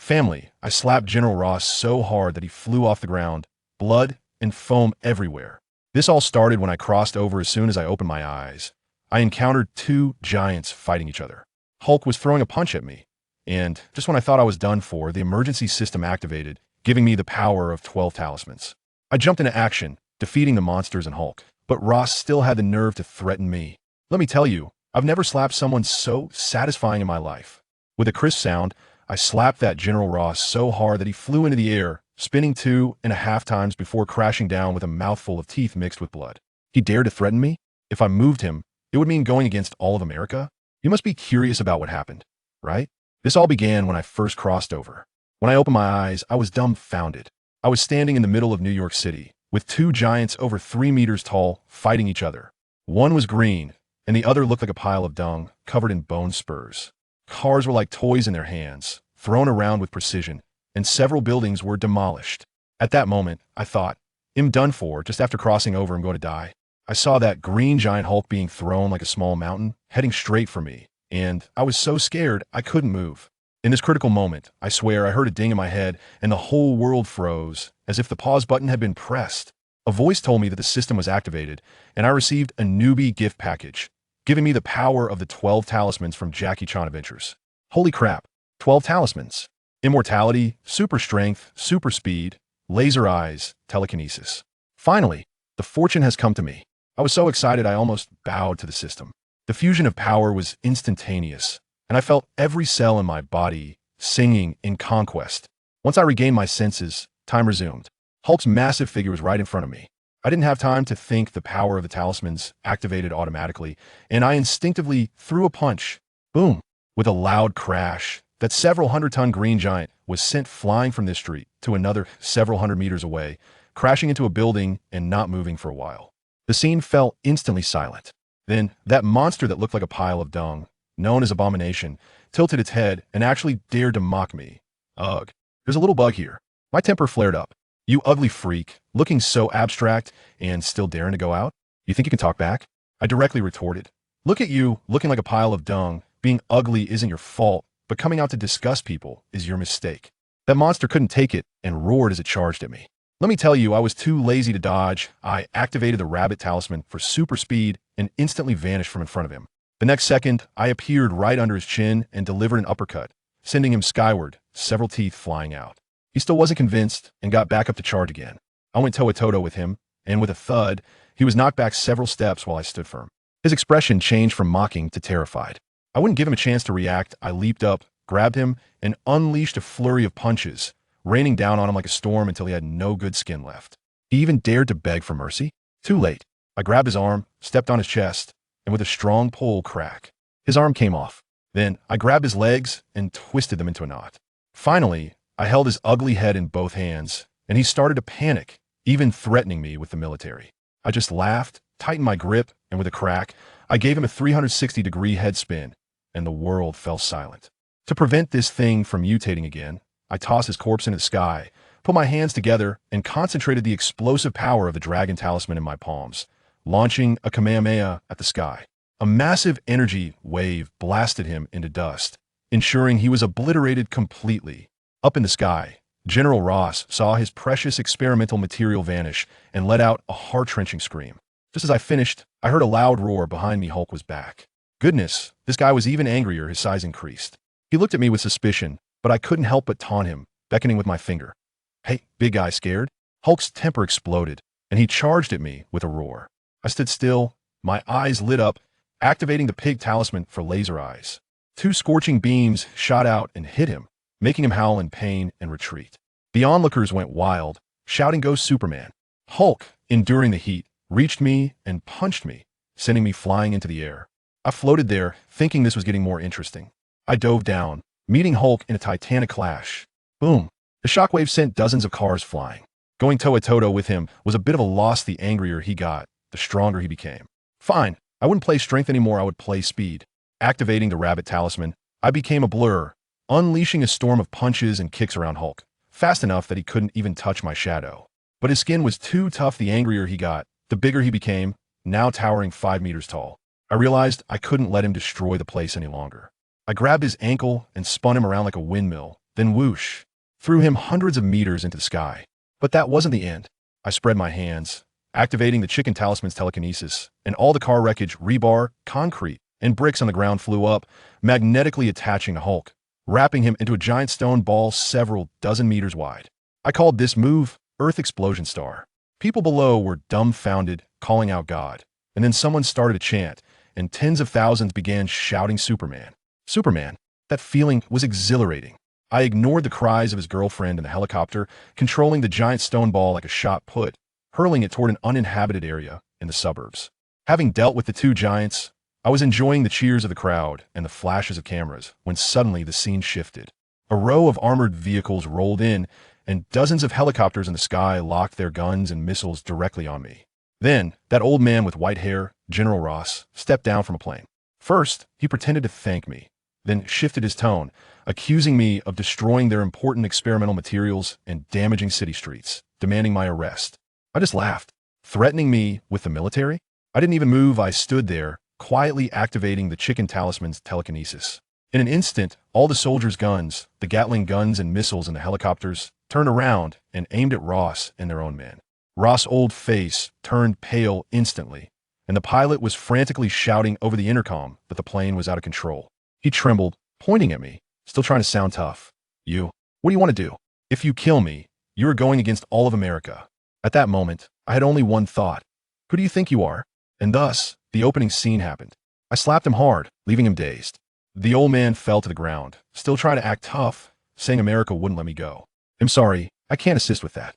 Family, I slapped General Ross so hard that he flew off the ground, blood and foam everywhere. This all started when I crossed over. As soon as I opened my eyes, I encountered two giants fighting each other. Hulk was throwing a punch at me, and just when I thought I was done for, the emergency system activated, giving me the power of 12 talismans. I jumped into action, defeating the monsters and Hulk, but Ross still had the nerve to threaten me. Let me tell you, I've never slapped someone so satisfying in my life. With a crisp sound, I slapped that General Ross so hard that he flew into the air, spinning 2.5 times before crashing down with a mouthful of teeth mixed with blood. He dared to threaten me? If I moved him, it would mean going against all of America? You must be curious about what happened, right? This all began when I first crossed over. When I opened my eyes, I was dumbfounded. I was standing in the middle of New York City, with two giants over 3 meters tall fighting each other. One was green, and the other looked like a pile of dung, covered in bone spurs. Cars were like toys in their hands, thrown around with precision, and several buildings were demolished. At that moment, I thought, I'm done for. Just after crossing over, I'm going to die. I saw that green giant Hulk being thrown like a small mountain, heading straight for me, and I was so scared I couldn't move. In this critical moment, I swear I heard a ding in my head, and the whole world froze, as if the pause button had been pressed. A voice told me that the system was activated, and I received a newbie gift package, giving me the power of the 12 talismans from Jackie Chan Adventures. Holy crap, 12 talismans. Immortality, super strength, super speed, laser eyes, telekinesis. Finally, the fortune has come to me. I was so excited I almost bowed to the system. The fusion of power was instantaneous, and I felt every cell in my body singing in conquest. Once I regained my senses, time resumed. Hulk's massive figure was right in front of me. I didn't have time to think. The power of the talismans activated automatically, and I instinctively threw a punch. Boom! With a loud crash, that several hundred-ton green giant was sent flying from this street to another several hundred meters away, crashing into a building and not moving for a while. The scene fell instantly silent. Then, that monster that looked like a pile of dung, known as Abomination, tilted its head and actually dared to mock me. Ugh, there's a little bug here. My temper flared up. You ugly freak, looking so abstract and still daring to go out? You think you can talk back? I directly retorted. Look at you, looking like a pile of dung. Being ugly isn't your fault, but coming out to disgust people is your mistake. That monster couldn't take it and roared as it charged at me. Let me tell you, I was too lazy to dodge. I activated the rabbit talisman for super speed and instantly vanished from in front of him. The next second, I appeared right under his chin and delivered an uppercut, sending him skyward, several teeth flying out. He still wasn't convinced and got back up to charge again. I went toe-to-toe with him, and with a thud, he was knocked back several steps while I stood firm. His expression changed from mocking to terrified. I wouldn't give him a chance to react. I leaped up, grabbed him, and unleashed a flurry of punches, raining down on him like a storm until he had no good skin left. He even dared to beg for mercy. Too late. I grabbed his arm, stepped on his chest, and with a strong pull, crack, his arm came off. Then I grabbed his legs and twisted them into a knot. Finally, I held his ugly head in both hands, and he started to panic, even threatening me with the military. I just laughed, tightened my grip, and with a crack, I gave him a 360-degree head spin, and the world fell silent. To prevent this thing from mutating again, I tossed his corpse into the sky, put my hands together, and concentrated the explosive power of the dragon talisman in my palms, launching a Kamehameha at the sky. A massive energy wave blasted him into dust, ensuring he was obliterated completely. Up in the sky, General Ross saw his precious experimental material vanish and let out a heart-wrenching scream. Just as I finished, I heard a loud roar behind me. Hulk was back. Goodness, this guy was even angrier. His size increased. He looked at me with suspicion, but I couldn't help but taunt him, beckoning with my finger. Hey, big guy, scared? Hulk's temper exploded, and he charged at me with a roar. I stood still, my eyes lit up, activating the pig talisman for laser eyes. 2 scorching beams shot out and hit him, making him howl in pain and retreat. The onlookers went wild, shouting, "Go Superman!" Hulk, enduring the heat, reached me and punched me, sending me flying into the air. I floated there, thinking this was getting more interesting. I dove down, meeting Hulk in a titanic clash. Boom! The shockwave sent dozens of cars flying. Going toe-to-toe with him was a bit of a loss. The angrier he got, the stronger he became. Fine, I wouldn't play strength anymore, I would play speed. Activating the rabbit talisman, I became a blur, unleashing a storm of punches and kicks around Hulk, fast enough that he couldn't even touch my shadow. But his skin was too tough. The angrier he got, the bigger he became, now towering 5 meters tall. I realized I couldn't let him destroy the place any longer. I grabbed his ankle and spun him around like a windmill, then whoosh, threw him hundreds of meters into the sky. But that wasn't the end. I spread my hands, activating the chicken talisman's telekinesis, and all the car wreckage, rebar, concrete, and bricks on the ground flew up, magnetically attaching to Hulk, wrapping him into a giant stone ball several dozen meters wide. I called this move Earth Explosion Star. People below were dumbfounded, calling out God. And then someone started a chant, and tens of thousands began shouting Superman. Superman. That feeling was exhilarating. I ignored the cries of his girlfriend in the helicopter, controlling the giant stone ball like a shot put, hurling it toward an uninhabited area in the suburbs. Having dealt with the two giants, I was enjoying the cheers of the crowd and the flashes of cameras when suddenly the scene shifted. A row of armored vehicles rolled in, and dozens of helicopters in the sky locked their guns and missiles directly on me. Then, that old man with white hair, General Ross, stepped down from a plane. First, he pretended to thank me, then shifted his tone, accusing me of destroying their important experimental materials and damaging city streets, demanding my arrest. I just laughed. Threatening me with the military? I didn't even move. I stood there, quietly activating the chicken talisman's telekinesis. In an instant, all the soldiers' guns, the Gatling guns and missiles in the helicopters, turned around and aimed at Ross and their own men. Ross' old face turned pale instantly, and the pilot was frantically shouting over the intercom that the plane was out of control. He trembled, pointing at me, still trying to sound tough. What do you want to do? If you kill me, you are going against all of America. At that moment, I had only one thought. Who do you think you are? And thus, the opening scene happened. I slapped him hard, leaving him dazed. The old man fell to the ground, still trying to act tough, saying America wouldn't let me go. I'm sorry, I can't assist with that.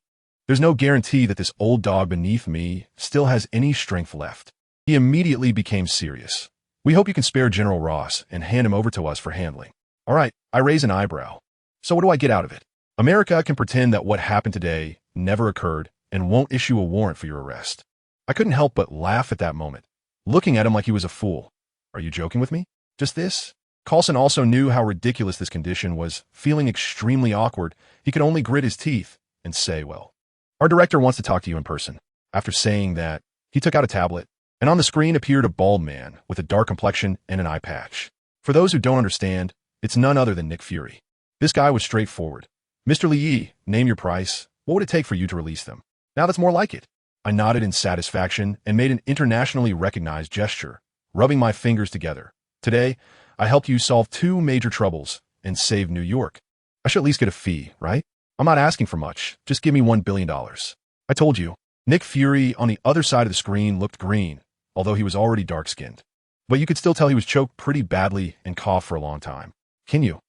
There's no guarantee that this old dog beneath me still has any strength left. He immediately became serious. We hope you can spare General Ross and hand him over to us for handling. All right, I raise an eyebrow. So what do I get out of it? America can pretend that what happened today never occurred and won't issue a warrant for your arrest. I couldn't help but laugh at that moment, looking at him like he was a fool. Are you joking with me? Just this? Coulson also knew how ridiculous this condition was. Feeling extremely awkward, he could only grit his teeth and say, well, our director wants to talk to you in person. After saying that, he took out a tablet, and on the screen appeared a bald man with a dark complexion and an eye patch. For those who don't understand, it's none other than Nick Fury. This guy was straightforward. Mr. Lee, name your price. What would it take for you to release them? Now that's more like it. I nodded in satisfaction and made an internationally recognized gesture, rubbing my fingers together. Today, I helped you solve two major troubles and save New York. I should at least get a fee, right? I'm not asking for much. Just give me $1 billion. I told you. Nick Fury on the other side of the screen looked green, although he was already dark-skinned. But you could still tell he was choked pretty badly and coughed for a long time. Can you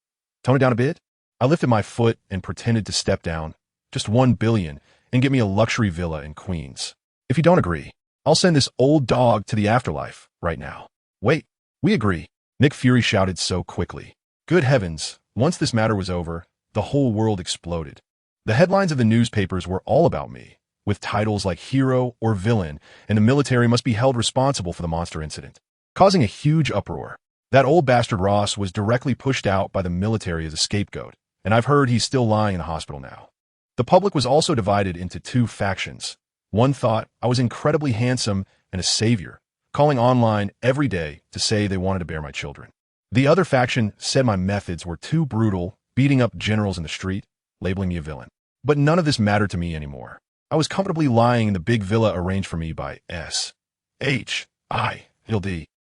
tone it down a bit? I lifted my foot and pretended to step down. Just $1 billion and get me a luxury villa in Queens. If you don't agree, I'll send this old dog to the afterlife right now. Wait, we agree. Nick Fury shouted so quickly. Good heavens, once this matter was over, the whole world exploded. The headlines of the newspapers were all about me, with titles like hero or villain, and the military must be held responsible for the monster incident, causing a huge uproar. That old bastard Ross was directly pushed out by the military as a scapegoat, and I've heard he's still lying in the hospital now. The public was also divided into two factions. One thought I was incredibly handsome and a savior, calling online every day to say they wanted to bear my children. The other faction said my methods were too brutal, beating up generals in the street, labeling me a villain. But none of this mattered to me anymore. I was comfortably lying in the big villa arranged for me by S.H.I.L.D.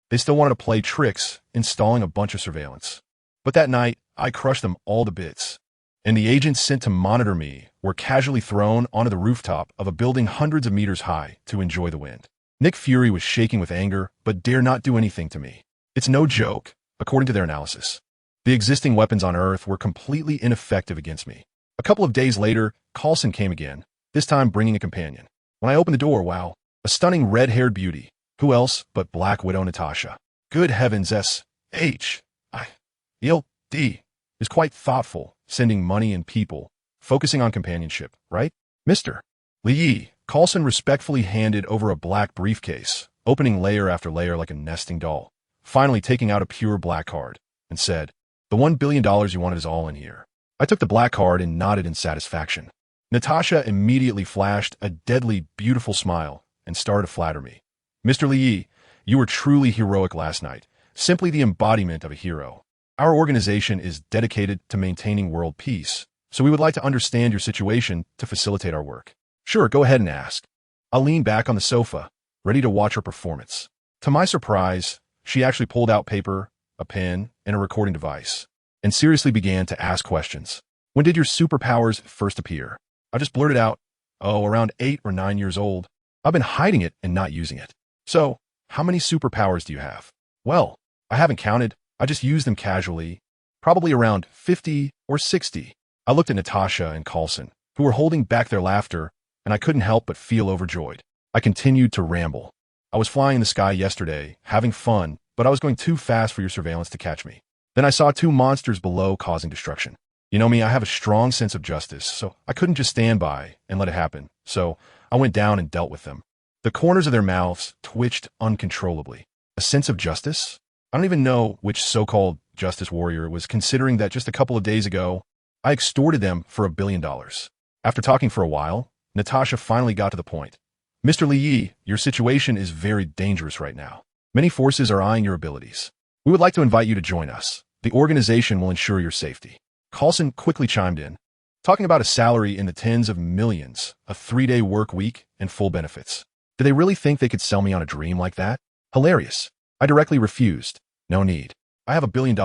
They still wanted to play tricks, installing a bunch of surveillance. But that night, I crushed them all to bits. And the agents sent to monitor me were casually thrown onto the rooftop of a building hundreds of meters high to enjoy the wind. Nick Fury was shaking with anger, but dare not do anything to me. It's no joke, according to their analysis. The existing weapons on Earth were completely ineffective against me. A couple of days later, Coulson came again, this time bringing a companion. When I opened the door, wow, a stunning red-haired beauty. Who else but Black Widow Natasha? Good heavens, S.H.I.L.D. is quite thoughtful, sending money and people, focusing on companionship, right? Mr. Lee, Coulson respectfully handed over a black briefcase, opening layer after layer like a nesting doll, finally taking out a pure black card, and said, the $1 billion you wanted is all in here. I took the black card and nodded in satisfaction. Natasha immediately flashed a deadly, beautiful smile and started to flatter me. Mr. Lee, you were truly heroic last night, simply the embodiment of a hero. Our organization is dedicated to maintaining world peace, so we would like to understand your situation to facilitate our work. Sure, go ahead and ask. I leaned back on the sofa, ready to watch her performance. To my surprise, she actually pulled out paper, a pen, and a recording device, and seriously began to ask questions. When did your superpowers first appear? I just blurted out, oh, around 8 or 9 years old. I've been hiding it and not using it. So, how many superpowers do you have? Well, I haven't counted. I just use them casually, probably around 50 or 60. I looked at Natasha and Coulson, who were holding back their laughter, and I couldn't help but feel overjoyed. I continued to ramble. I was flying in the sky yesterday, having fun, but I was going too fast for your surveillance to catch me. Then I saw 2 monsters below causing destruction. You know me, I have a strong sense of justice, so I couldn't just stand by and let it happen. So I went down and dealt with them. The corners of their mouths twitched uncontrollably. A sense of justice? I don't even know which so-called justice warrior was considering that just a couple of days ago, I extorted them for $1 billion. After talking for a while, Natasha finally got to the point. Mr. Li, your situation is very dangerous right now. Many forces are eyeing your abilities. We would like to invite you to join us. The organization will ensure your safety. Coulson quickly chimed in, talking about a salary in the tens of millions, a 3-day work week, and full benefits. Did they really think they could sell me on a dream like that? Hilarious. I directly refused. No need. I have $1 billion.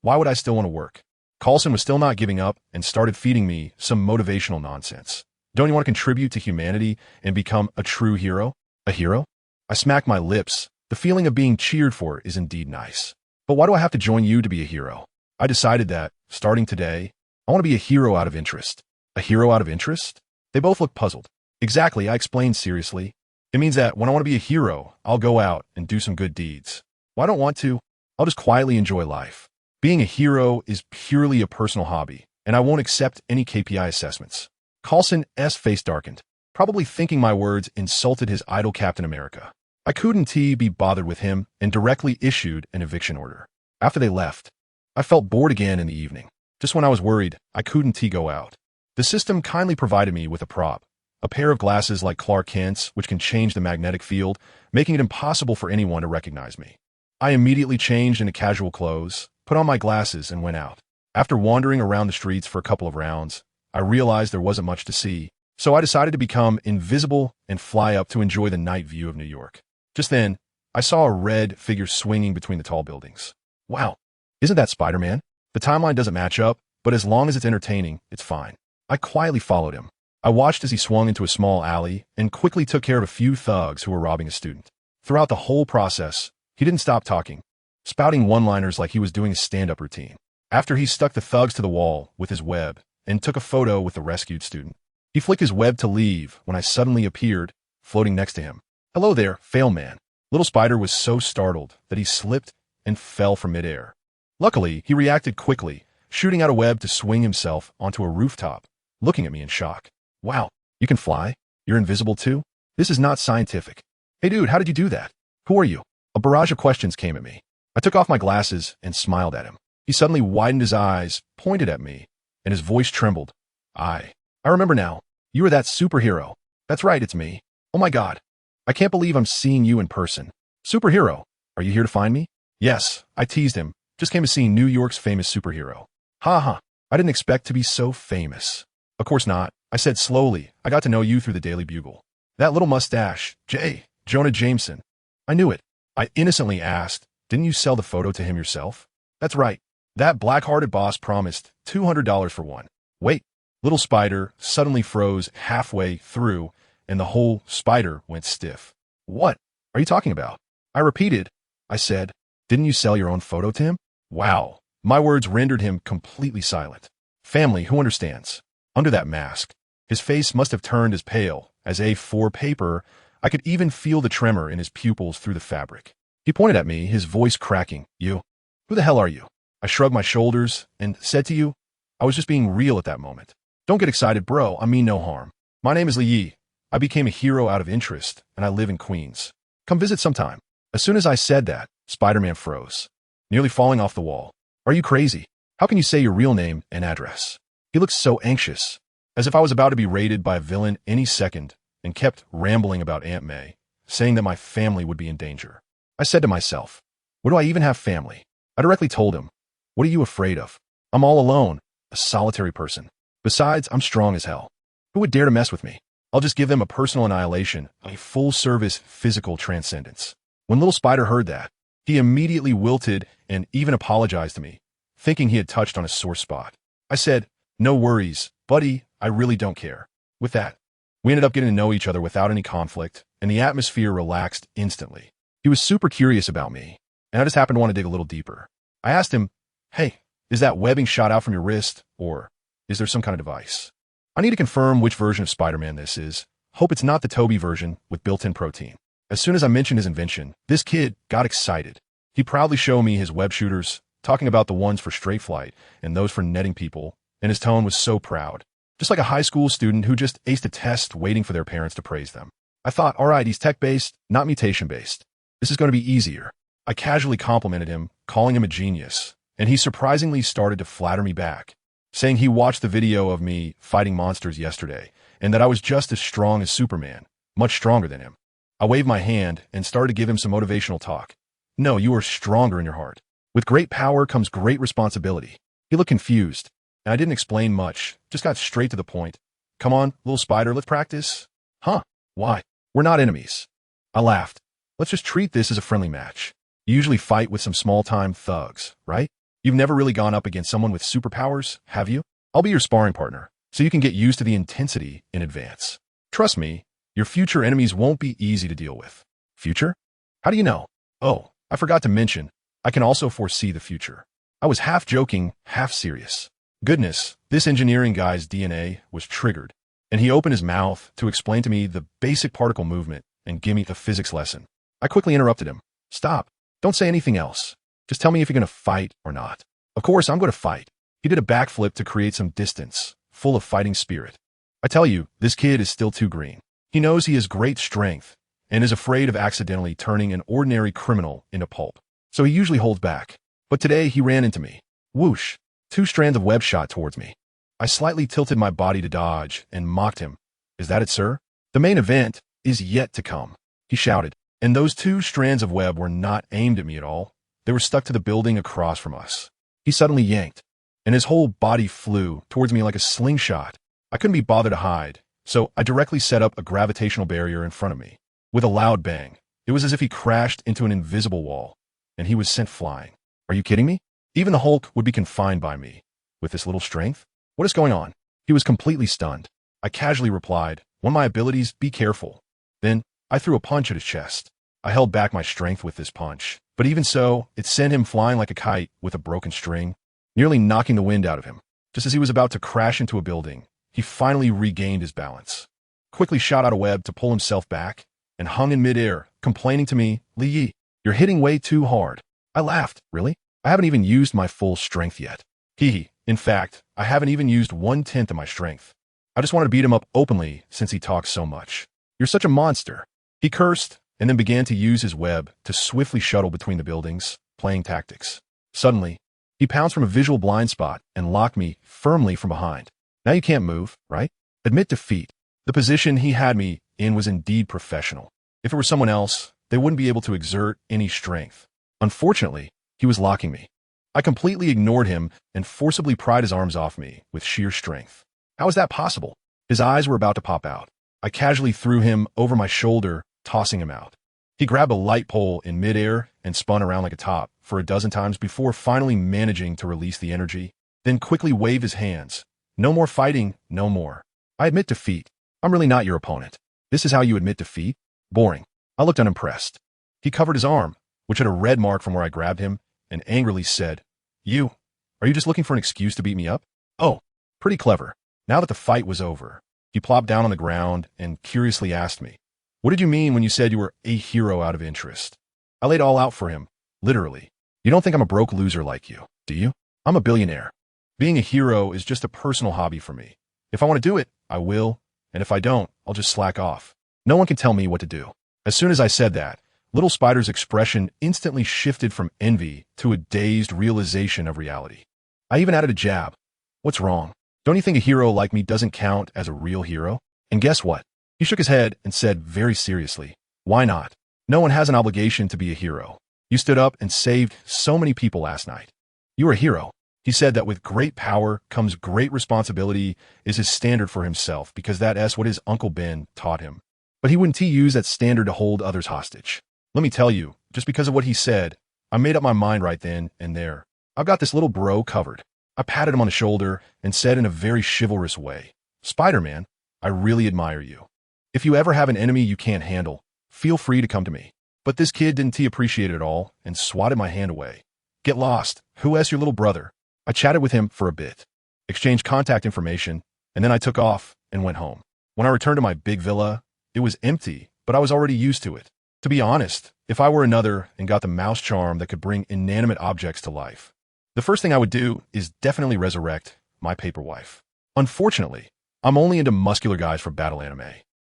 Why would I still want to work? Coulson was still not giving up and started feeding me some motivational nonsense. Don't you want to contribute to humanity and become a true hero? A hero? I smacked my lips. The feeling of being cheered for is indeed nice. But why do I have to join you to be a hero? I decided that, starting today, I want to be a hero out of interest. A hero out of interest? They both looked puzzled. Exactly, I explained seriously. It means that when I want to be a hero, I'll go out and do some good deeds. Well, I don't want to. I'll just quietly enjoy life. Being a hero is purely a personal hobby, and I won't accept any KPI assessments. Coulson's face darkened, probably thinking my words insulted his idol Captain America. I couldn't be bothered with him and directly issued an eviction order. After they left, I felt bored again in the evening. Just when I was worried, I couldn't go out. The system kindly provided me with a prop, a pair of glasses like Clark Kent's, which can change the magnetic field, making it impossible for anyone to recognize me. I immediately changed into casual clothes, put on my glasses, and went out. After wandering around the streets for a couple of rounds, I realized there wasn't much to see, so I decided to become invisible and fly up to enjoy the night view of New York. Just then, I saw a red figure swinging between the tall buildings. Wow, isn't that Spider-Man? The timeline doesn't match up, but as long as it's entertaining, it's fine. I quietly followed him. I watched as he swung into a small alley and quickly took care of a few thugs who were robbing a student. Throughout the whole process, he didn't stop talking, spouting one-liners like he was doing a stand-up routine. After he stuck the thugs to the wall with his web and took a photo with the rescued student. He flicked his web to leave when I suddenly appeared, floating next to him. Hello there, fail man. Little Spider was so startled that he slipped and fell from midair. Luckily, he reacted quickly, shooting out a web to swing himself onto a rooftop, looking at me in shock. Wow, you can fly? You're invisible too? This is not scientific. Hey dude, how did you do that? Who are you? A barrage of questions came at me. I took off my glasses and smiled at him. He suddenly widened his eyes, pointed at me, and his voice trembled. I remember now. You are that superhero. That's right, it's me. Oh my God. I can't believe I'm seeing you in person. Superhero, are you here to find me? Yes, I teased him. Just came to see New York's famous superhero. Ha ha, I didn't expect to be so famous. Of course not, I said slowly. I got to know you through the Daily Bugle. That little mustache, Jonah Jameson. I knew it. I innocently asked, didn't you sell the photo to him yourself? That's right. That black-hearted boss promised $200 for one. Wait, little Spider suddenly froze halfway through, and the whole spider went stiff. What are you talking about? I repeated. I said, didn't you sell your own photo to him? Wow. My words rendered him completely silent. Family, who understands? Under that mask, his face must have turned as pale as A4 paper. I could even feel the tremor in his pupils through the fabric. He pointed at me, his voice cracking. You? Who the hell are you? I shrugged my shoulders and said to you, I was just being real at that moment. Don't get excited, bro. I mean no harm. My name is Li. I became a hero out of interest, and I live in Queens. Come visit sometime. As soon as I said that, Spider-Man froze, nearly falling off the wall. Are you crazy? How can you say your real name and address? He looked so anxious, as if I was about to be raided by a villain any second, and kept rambling about Aunt May, saying that my family would be in danger. I said to myself, where do I even have family? I directly told him, What are you afraid of? I'm all alone, a solitary person. Besides, I'm strong as hell. Who would dare to mess with me? I'll just give them a personal annihilation, a full-service physical transcendence. When little Spider heard that, he immediately wilted and even apologized to me, thinking he had touched on a sore spot. I said, "No worries, buddy, I really don't care." With that, we ended up getting to know each other without any conflict, and the atmosphere relaxed instantly. He was super curious about me, and I just happened to want to dig a little deeper. I asked him, "Hey, is that webbing shot out from your wrist, or is there some kind of device? I need to confirm which version of Spider-Man this is. Hope it's not the Toby version with built-in protein." As soon as I mentioned his invention, this kid got excited. He proudly showed me his web shooters, talking about the ones for straight flight and those for netting people, and his tone was so proud. Just like a high school student who just aced a test waiting for their parents to praise them. I thought, all right, he's tech-based, not mutation-based. This is going to be easier. I casually complimented him, calling him a genius, and he surprisingly started to flatter me back, saying he watched the video of me fighting monsters yesterday, and that I was just as strong as Superman, much stronger than him. I waved my hand and started to give him some motivational talk. "No, you are stronger in your heart. With great power comes great responsibility." He looked confused, and I didn't explain much, just got straight to the point. "Come on, little Spider, let's practice." "Huh? Why? We're not enemies." I laughed. "Let's just treat this as a friendly match. You usually fight with some small-time thugs, right? You've never really gone up against someone with superpowers, have you? I'll be your sparring partner, so you can get used to the intensity in advance. Trust me, your future enemies won't be easy to deal with." "Future? How do you know?" "Oh, I forgot to mention, I can also foresee the future." I was half joking, half serious. Goodness, this engineering guy's DNA was triggered, and he opened his mouth to explain to me the basic particle movement and give me a physics lesson. I quickly interrupted him. "Stop. Don't say anything else. Just tell me if you're going to fight or not." "Of course, I'm going to fight." He did a backflip to create some distance, full of fighting spirit. I tell you, this kid is still too green. He knows he has great strength and is afraid of accidentally turning an ordinary criminal into pulp. So he usually holds back. But today he ran into me. Whoosh! 2 strands of web shot towards me. I slightly tilted my body to dodge and mocked him. "Is that it, sir? The main event is yet to come," he shouted. And those 2 strands of web were not aimed at me at all. They were stuck to the building across from us. He suddenly yanked, and his whole body flew towards me like a slingshot. I couldn't be bothered to hide, so I directly set up a gravitational barrier in front of me. With a loud bang, it was as if he crashed into an invisible wall, and he was sent flying. Are you kidding me? Even the Hulk would be confined by me. With this little strength? What is going on? He was completely stunned. I casually replied, "One of my abilities, be careful." Then I threw a punch at his chest. I held back my strength with this punch, but even so, it sent him flying like a kite with a broken string, nearly knocking the wind out of him. Just as he was about to crash into a building, he finally regained his balance, quickly shot out a web to pull himself back, and hung in midair, complaining to me, "Lee, you're hitting way too hard." I laughed. "Really? I haven't even used my full strength yet." Hee. In fact, I haven't even used 1/10 of my strength. I just wanted to beat him up openly since he talks so much. "You're such a monster." He cursed, and then began to use his web to swiftly shuttle between the buildings, playing tactics. Suddenly, he pounced from a visual blind spot and locked me firmly from behind. "Now you can't move, right? Admit defeat." The position he had me in was indeed professional. If it were someone else, they wouldn't be able to exert any strength. Unfortunately, he was locking me. I completely ignored him and forcibly pried his arms off me with sheer strength. How is that possible? His eyes were about to pop out. I casually threw him over my shoulder, tossing him out. He grabbed a light pole in midair and spun around like a top for a dozen times before finally managing to release the energy, then quickly waved his hands. "No more fighting, no more. I admit defeat. I'm really not your opponent." "This is how you admit defeat? Boring." I looked unimpressed. He covered his arm, which had a red mark from where I grabbed him, and angrily said, Are you just looking for an excuse to beat me up?" "Oh, pretty clever." Now that the fight was over, he plopped down on the ground and curiously asked me, "What did you mean when you said you were a hero out of interest?" I laid all out for him, literally. "You don't think I'm a broke loser like you, do you? I'm a billionaire. Being a hero is just a personal hobby for me. If I want to do it, I will, and if I don't, I'll just slack off. No one can tell me what to do." As soon as I said that, Little Spider's expression instantly shifted from envy to a dazed realization of reality. I even added a jab. "What's wrong? Don't you think a hero like me doesn't count as a real hero?" And guess what? He shook his head and said very seriously, "Why not? No one has an obligation to be a hero. You stood up and saved so many people last night. You are a hero. He said that with great power comes great responsibility is his standard for himself because that's what his Uncle Ben taught him. But he wouldn't use that standard to hold others hostage. Let me tell you, just because of what he said, I made up my mind right then and there. I've got this little bro covered. I patted him on the shoulder and said in a very chivalrous way, Spider-Man, I really admire you. If you ever have an enemy you can't handle, feel free to come to me. But this kid didn't appreciate it at all and swatted my hand away. Get lost. Who is your little brother? I chatted with him for a bit, exchanged contact information, and then I took off and went home. When I returned to my big villa, it was empty, but I was already used to it. To be honest, if I were another and got the mouse charm that could bring inanimate objects to life, the first thing I would do is definitely resurrect my paper wife. Unfortunately, I'm only into muscular guys for battle anime,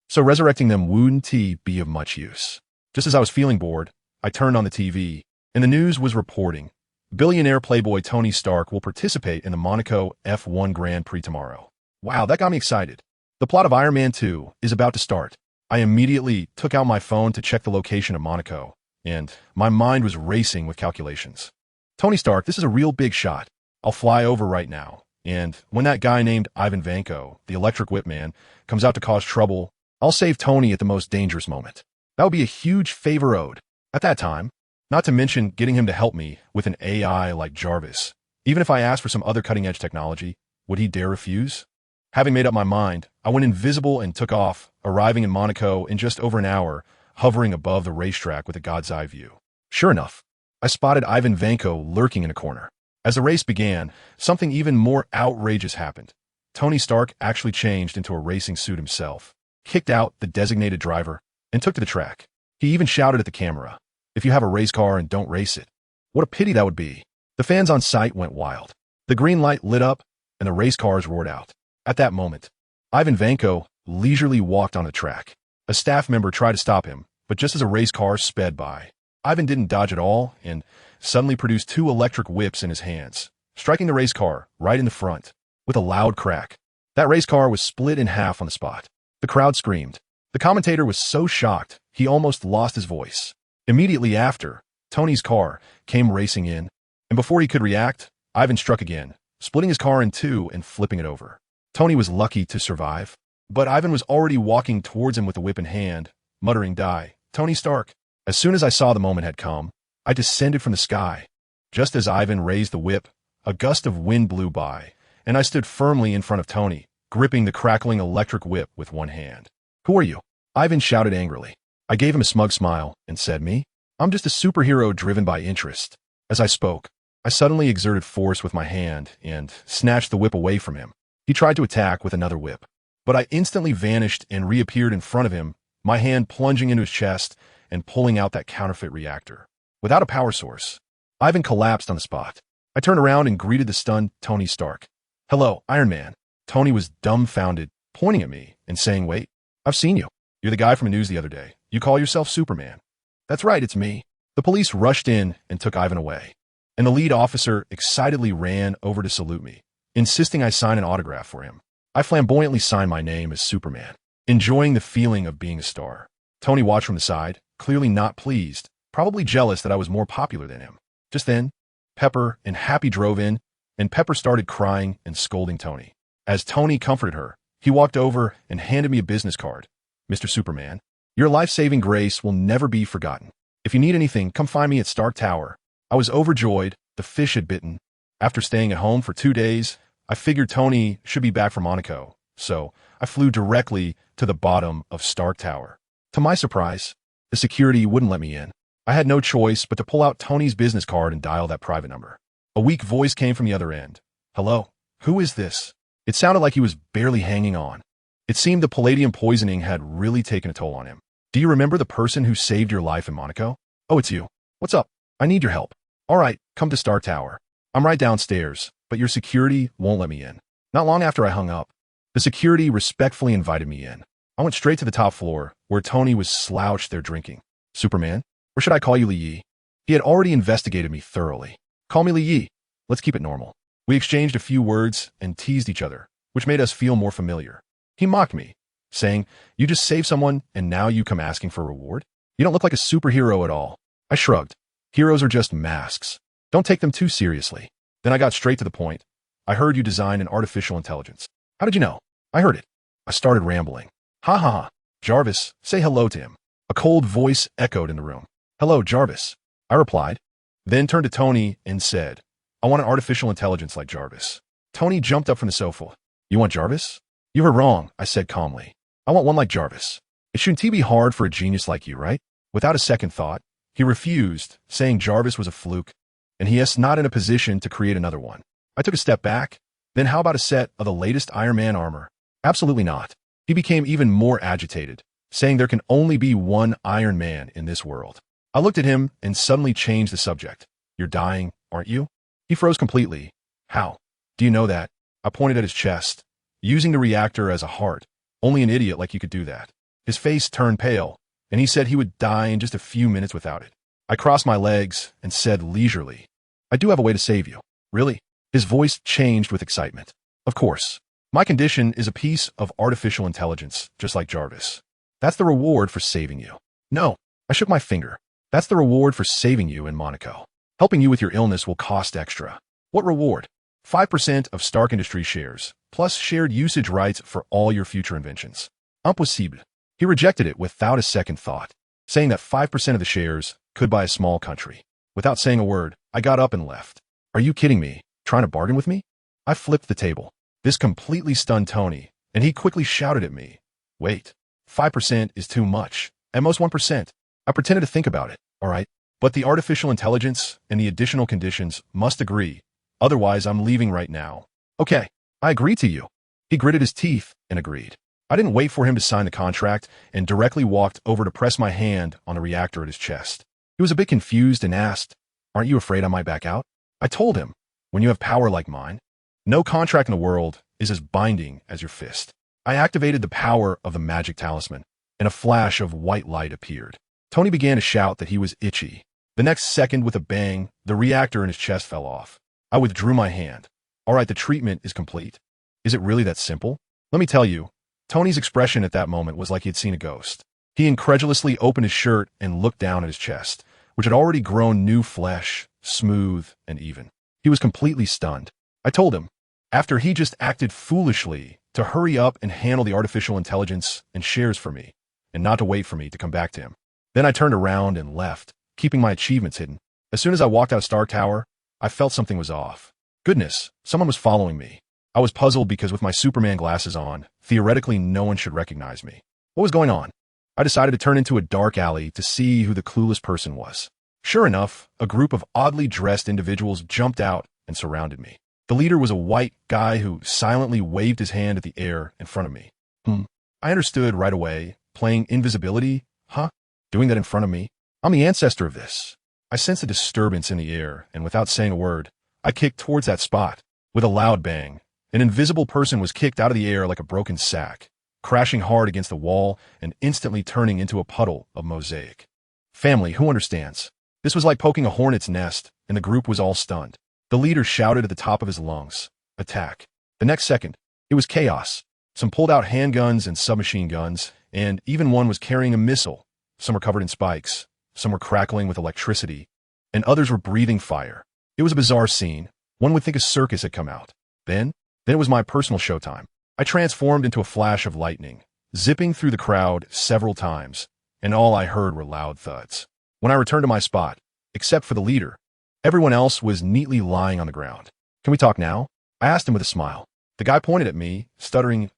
so resurrecting them wouldn't be of much use. Just as I was feeling bored, I turned on the TV, and the news was reporting billionaire playboy Tony Stark will participate in the Monaco F1 Grand Prix tomorrow. Wow, that got me excited. The plot of Iron Man 2 is about to start. I immediately took out my phone to check the location of Monaco, and my mind was racing with calculations. Tony Stark, this is a real big shot. I'll fly over right now, and when that guy named Ivan Vanko, the electric whip man, comes out to cause trouble, I'll save Tony at the most dangerous moment. That would be a huge favor owed. At that time, not to mention getting him to help me with an AI like Jarvis. Even if I asked for some other cutting-edge technology, would he dare refuse? Having made up my mind, I went invisible and took off, arriving in Monaco in just over an hour, hovering above the racetrack with a god's eye view. Sure enough, I spotted Ivan Vanko lurking in a corner. As the race began, something even more outrageous happened. Tony Stark actually changed into a racing suit himself, kicked out the designated driver, and took to the track. He even shouted at the camera, "If you have a race car and don't race it." What a pity that would be. The fans on site went wild. The green light lit up, and the race cars roared out. At that moment, Ivan Vanko leisurely walked on the track. A staff member tried to stop him, but just as a race car sped by, Ivan didn't dodge at all and suddenly produced two electric whips in his hands, striking the race car right in the front. With a loud crack, that race car was split in half on the spot. The crowd screamed. The commentator was so shocked, he almost lost his voice. Immediately after, Tony's car came racing in, and before he could react, Ivan struck again, splitting his car in two and flipping it over. Tony was lucky to survive, but Ivan was already walking towards him with the whip in hand, muttering, "Die, Tony Stark." As soon as I saw the moment had come, I descended from the sky. Just as Ivan raised the whip, a gust of wind blew by, and I stood firmly in front of Tony, gripping the crackling electric whip with one hand. "Who are you?" Ivan shouted angrily. I gave him a smug smile and said, "Me? I'm just a superhero driven by interest." As I spoke, I suddenly exerted force with my hand and snatched the whip away from him. He tried to attack with another whip, but I instantly vanished and reappeared in front of him, my hand plunging into his chest and pulling out that counterfeit reactor. Without a power source, Ivan collapsed on the spot. I turned around and greeted the stunned Tony Stark. "Hello, Iron Man." Tony was dumbfounded, pointing at me and saying, "Wait, I've seen you. You're the guy from the news the other day. You call yourself Superman." "That's right, it's me." The police rushed in and took Ivan away, and the lead officer excitedly ran over to salute me, insisting I sign an autograph for him. I flamboyantly signed my name as Superman, enjoying the feeling of being a star. Tony watched from the side, clearly not pleased, probably jealous that I was more popular than him. Just then, Pepper and Happy drove in, and Pepper started crying and scolding Tony. As Tony comforted her, he walked over and handed me a business card. "Mr. Superman, your life-saving grace will never be forgotten. If you need anything, come find me at Stark Tower." I was overjoyed. The fish had bitten. After staying at home for 2 days, I figured Tony should be back from Monaco, so I flew directly to the bottom of Stark Tower. To my surprise, the security wouldn't let me in. I had no choice but to pull out Tony's business card and dial that private number. A weak voice came from the other end. "Hello, who is this?" It sounded like he was barely hanging on. It seemed the palladium poisoning had really taken a toll on him. "Do you remember the person who saved your life in Monaco?" "Oh, it's you. What's up? I need your help." "All right, come to Stark Tower. I'm right downstairs, but your security won't let me in." Not long after I hung up, the security respectfully invited me in. I went straight to the top floor, where Tony was slouched there drinking. "Superman, or should I call you Li Yi?" He had already investigated me thoroughly. "Call me Li Yi. Let's keep it normal." We exchanged a few words and teased each other, which made us feel more familiar. He mocked me, saying, "You just saved someone and now you come asking for a reward? You don't look like a superhero at all." I shrugged. "Heroes are just masks. Don't take them too seriously." Then I got straight to the point. I heard you design an artificial intelligence. How did you know? I heard it. I started rambling. Ha ha ha. Jarvis, say hello to him. A cold voice echoed in the room. Hello, Jarvis. I replied, then turned to Tony and said, I want an artificial intelligence like Jarvis. Tony jumped up from the sofa. You want Jarvis? You heard wrong, I said calmly. I want one like Jarvis. It shouldn't be hard for a genius like you, right? Without a second thought, he refused, saying Jarvis was a fluke, and he is not in a position to create another one. I took a step back. Then how about a set of the latest Iron Man armor? Absolutely not. He became even more agitated, saying there can only be one Iron Man in this world. I looked at him and suddenly changed the subject. You're dying, aren't you? He froze completely. How? Do you know that? I pointed at his chest, using the reactor as a heart. Only an idiot like you could do that. His face turned pale, and he said he would die in just a few minutes without it. I crossed my legs and said leisurely, I do have a way to save you. Really? His voice changed with excitement. Of course. My condition is a piece of artificial intelligence, just like Jarvis. That's the reward for saving you. No, I shook my finger. That's the reward for saving you in Monaco. Helping you with your illness will cost extra. What reward? 5% of Stark Industries shares, plus shared usage rights for all your future inventions. Impossible. He rejected it without a second thought, saying that 5% of the shares could buy a small country. Without saying a word, I got up and left. Are you kidding me? Trying to bargain with me? I flipped the table. This completely stunned Tony, and he quickly shouted at me. Wait, 5% is too much. At most 1%. I pretended to think about it, all right? But the artificial intelligence and the additional conditions must agree. Otherwise, I'm leaving right now. Okay, I agree to you. He gritted his teeth and agreed. I didn't wait for him to sign the contract and directly walked over to press my hand on the reactor at his chest. He was a bit confused and asked, Aren't you afraid I might back out? I told him, when you have power like mine, no contract in the world is as binding as your fist. I activated the power of the magic talisman, and a flash of white light appeared. Tony began to shout that he was itchy. The next second, with a bang, the reactor in his chest fell off. I withdrew my hand. All right, the treatment is complete. Is it really that simple? Let me tell you, Tony's expression at that moment was like he had seen a ghost. He incredulously opened his shirt and looked down at his chest, which had already grown new flesh, smooth and even. He was completely stunned. I told him, after he just acted foolishly, to hurry up and handle the artificial intelligence and shares for me, and not to wait for me to come back to him. Then I turned around and left, keeping my achievements hidden. As soon as I walked out of Stark Tower, I felt something was off. Goodness, someone was following me. I was puzzled because with my Superman glasses on, theoretically no one should recognize me. What was going on? I decided to turn into a dark alley to see who the clueless person was. Sure enough, a group of oddly dressed individuals jumped out and surrounded me. The leader was a white guy who silently waved his hand at the air in front of me. I understood right away. Playing invisibility? Huh? Doing that in front of me? I'm the ancestor of this. I sensed a disturbance in the air, and without saying a word, I kicked towards that spot. With a loud bang, an invisible person was kicked out of the air like a broken sack, crashing hard against the wall and instantly turning into a puddle of mosaic. Family, who understands? This was like poking a hornet's nest, and the group was all stunned. The leader shouted at the top of his lungs, "Attack." The next second, it was chaos. Some pulled out handguns and submachine guns, and even one was carrying a missile. Some were covered in spikes, some were crackling with electricity, and others were breathing fire. It was a bizarre scene. One would think a circus had come out. Then it was my personal showtime. I transformed into a flash of lightning, zipping through the crowd several times, and all I heard were loud thuds. When I returned to my spot, except for the leader, everyone else was neatly lying on the ground. Can we talk now? I asked him with a smile. The guy pointed at me, stuttering,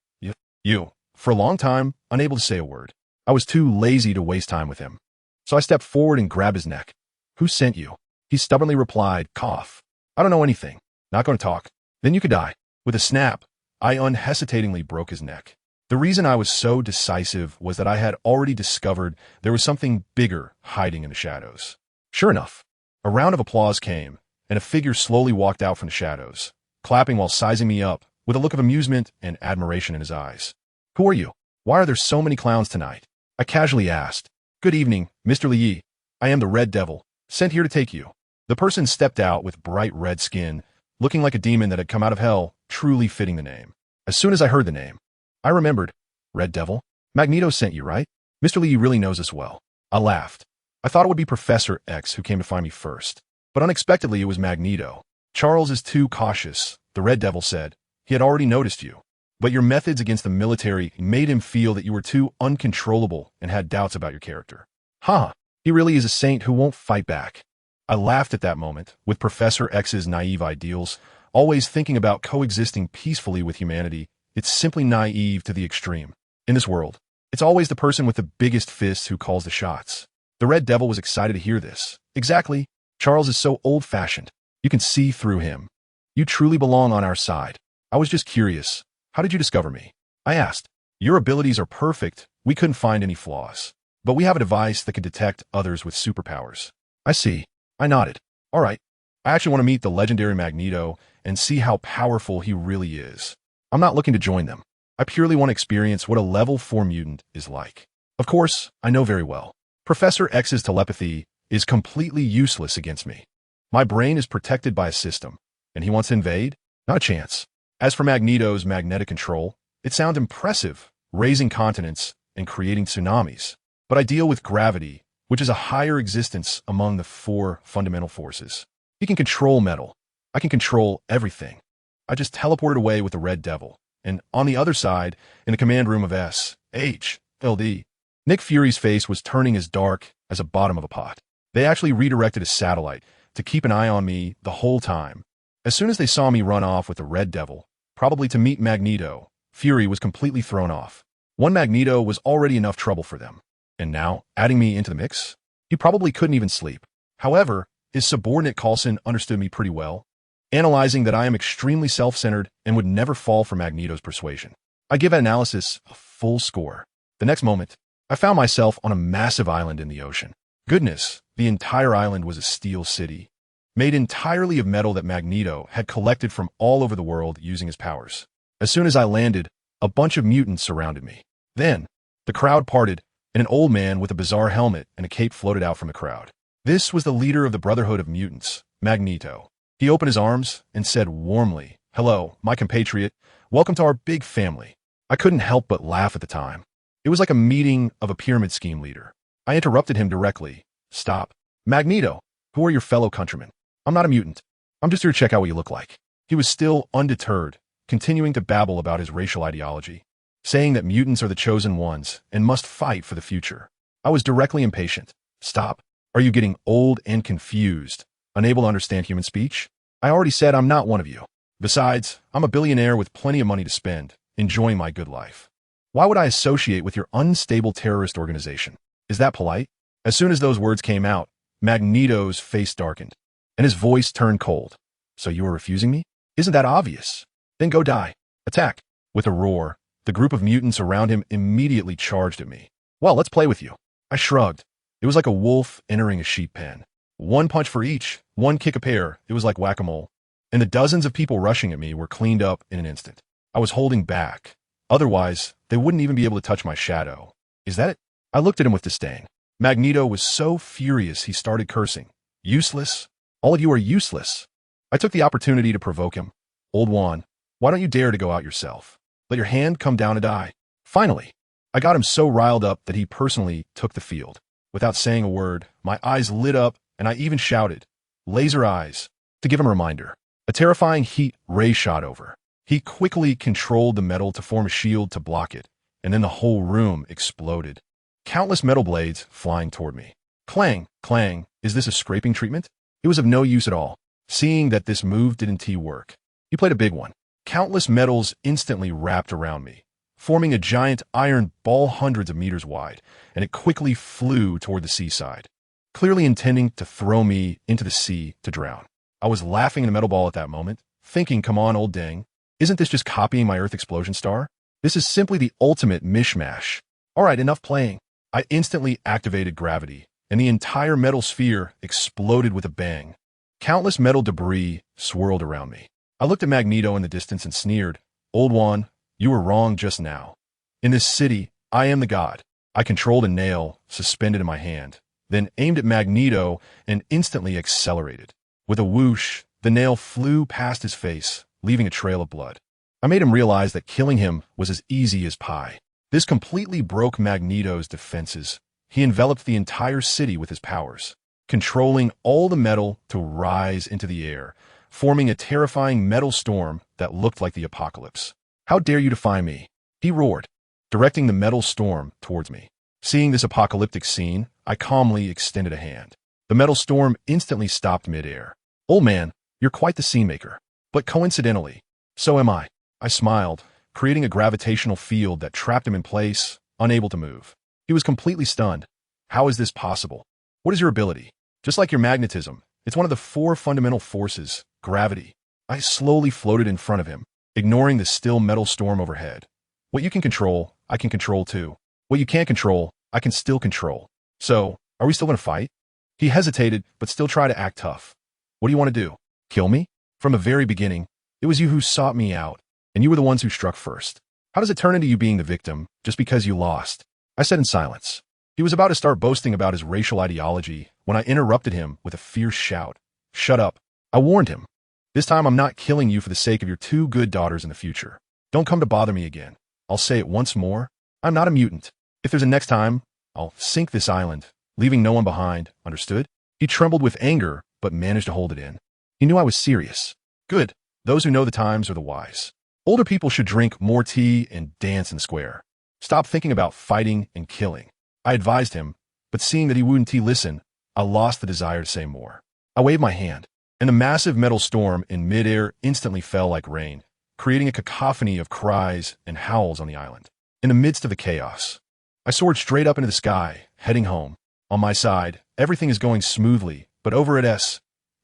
you. For a long time, unable to say a word. I was too lazy to waste time with him. So I stepped forward and grabbed his neck. Who sent you? He stubbornly replied, cough. I don't know anything. Not going to talk. Then you could die. With a snap, I unhesitatingly broke his neck. The reason I was so decisive was that I had already discovered there was something bigger hiding in the shadows. Sure enough, a round of applause came, and a figure slowly walked out from the shadows, clapping while sizing me up, with a look of amusement and admiration in his eyes. Who are you? Why are there so many clowns tonight? I casually asked. Good evening, Mr. Lee. I am the Red Devil, sent here to take you. The person stepped out with bright red skin, looking like a demon that had come out of hell, truly fitting the name. As soon as I heard the name, I remembered. Red Devil? Magneto sent you, right? Mr. Lee really knows us well. I laughed. I thought it would be Professor X who came to find me first. But unexpectedly, it was Magneto. Charles is too cautious, the Red Devil said. He had already noticed you. But your methods against the military made him feel that you were too uncontrollable and had doubts about your character. Huh, he really is a saint who won't fight back. I laughed at that moment, with Professor X's naive ideals, always thinking about coexisting peacefully with humanity. It's simply naive to the extreme. In this world, it's always the person with the biggest fists who calls the shots. The Red Devil was excited to hear this. Exactly. Charles is so old-fashioned. You can see through him. You truly belong on our side. I was just curious. How did you discover me? I asked. Your abilities are perfect. We couldn't find any flaws. But we have a device that can detect others with superpowers. I see. I nodded. All right. I actually want to meet the legendary Magneto and see how powerful he really is. I'm not looking to join them. I purely want to experience what a level 4 mutant is like. Of course, I know very well. Professor X's telepathy is completely useless against me. My brain is protected by a system, and he wants to invade? Not a chance. As for Magneto's magnetic control, it sounds impressive, raising continents and creating tsunamis. But I deal with gravity, which is a higher existence among the 4 fundamental forces. He can control metal. I can control everything. I just teleported away with the Red Devil. And on the other side, in the command room of S.H.L.D., Nick Fury's face was turning as dark as a bottom of a pot. They actually redirected a satellite to keep an eye on me the whole time. As soon as they saw me run off with the Red Devil, probably to meet Magneto, Fury was completely thrown off. One Magneto was already enough trouble for them. And now, adding me into the mix? He probably couldn't even sleep. However, his subordinate Coulson understood me pretty well, analyzing that I am extremely self-centered and would never fall for Magneto's persuasion. I give analysis a full score. The next moment, I found myself on a massive island in the ocean. Goodness, the entire island was a steel city, made entirely of metal that Magneto had collected from all over the world using his powers. As soon as I landed, a bunch of mutants surrounded me. Then, the crowd parted, and an old man with a bizarre helmet and a cape floated out from the crowd. This was the leader of the Brotherhood of Mutants, Magneto. He opened his arms and said warmly, "Hello, my compatriot. Welcome to our big family." I couldn't help but laugh at the time. It was like a meeting of a pyramid scheme leader. I interrupted him directly. "Stop. Magneto, who are your fellow countrymen? I'm not a mutant. I'm just here to check out what you look like." He was still undeterred, continuing to babble about his racial ideology, saying that mutants are the chosen ones and must fight for the future. I was directly impatient. "Stop. Are you getting old and confused? Unable to understand human speech? I already said I'm not one of you. Besides, I'm a billionaire with plenty of money to spend, enjoying my good life. Why would I associate with your unstable terrorist organization? Is that polite?" As soon as those words came out, Magneto's face darkened, and his voice turned cold. "So you are refusing me? Isn't that obvious? Then go die. Attack." With a roar, the group of mutants around him immediately charged at me. "Well, let's play with you." I shrugged. It was like a wolf entering a sheep pen. One punch for each, one kick a pair. It was like whack-a-mole. And the dozens of people rushing at me were cleaned up in an instant. I was holding back. Otherwise, they wouldn't even be able to touch my shadow. Is that it? I looked at him with disdain. Magneto was so furious he started cursing. "Useless? All of you are useless." I took the opportunity to provoke him. "Old one, why don't you dare to go out yourself? Let your hand come down to die." Finally, I got him so riled up that he personally took the field. Without saying a word, my eyes lit up and I even shouted, "Laser eyes," to give him a reminder. A terrifying heat ray shot over. He quickly controlled the metal to form a shield to block it, and then the whole room exploded. Countless metal blades flying toward me. Clang, clang. Is this a scraping treatment? It was of no use at all, seeing that this move didn't work. He played a big one. Countless metals instantly wrapped around me, forming a giant iron ball hundreds of meters wide, and it quickly flew toward the seaside, clearly intending to throw me into the sea to drown. I was laughing in a metal ball at that moment, thinking, come on, old dang. Isn't this just copying my Earth explosion star? This is simply the ultimate mishmash. All right, enough playing. I instantly activated gravity, and the entire metal sphere exploded with a bang. Countless metal debris swirled around me. I looked at Magneto in the distance and sneered, "Old one, you were wrong just now. In this city, I am the god." I controlled a nail suspended in my hand, then aimed at Magneto and instantly accelerated. With a whoosh, the nail flew past his face, leaving a trail of blood. I made him realize that killing him was as easy as pie. This completely broke Magneto's defenses. He enveloped the entire city with his powers, controlling all the metal to rise into the air, forming a terrifying metal storm that looked like the apocalypse. "How dare you defy me?" he roared, directing the metal storm towards me. Seeing this apocalyptic scene, I calmly extended a hand. The metal storm instantly stopped midair. "Old man, you're quite the scene maker. But coincidentally, so am I." I smiled, creating a gravitational field that trapped him in place, unable to move. He was completely stunned. "How is this possible? What is your ability?" "Just like your magnetism, it's one of the 4 fundamental forces, gravity." I slowly floated in front of him, ignoring the still metal storm overhead. "What you can control, I can control too. What you can't control, I can still control. So, are we still going to fight?" He hesitated, but still tried to act tough. "What do you want to do? Kill me? From the very beginning, it was you who sought me out, and you were the ones who struck first. How does it turn into you being the victim, just because you lost?" I said in silence. He was about to start boasting about his racial ideology when I interrupted him with a fierce shout. "Shut up." I warned him. "This time I'm not killing you for the sake of your 2 good daughters in the future. Don't come to bother me again. I'll say it once more. I'm not a mutant. If there's a next time, I'll sink this island, leaving no one behind, understood?" He trembled with anger, but managed to hold it in. He knew I was serious. "Good. Those who know the times are the wise. Older people should drink more tea and dance in the square. Stop thinking about fighting and killing." I advised him, but seeing that he wouldn't listen, I lost the desire to say more. I waved my hand, and the massive metal storm in midair instantly fell like rain, creating a cacophony of cries and howls on the island. In the midst of the chaos, I soared straight up into the sky, heading home. On my side, everything is going smoothly, but over at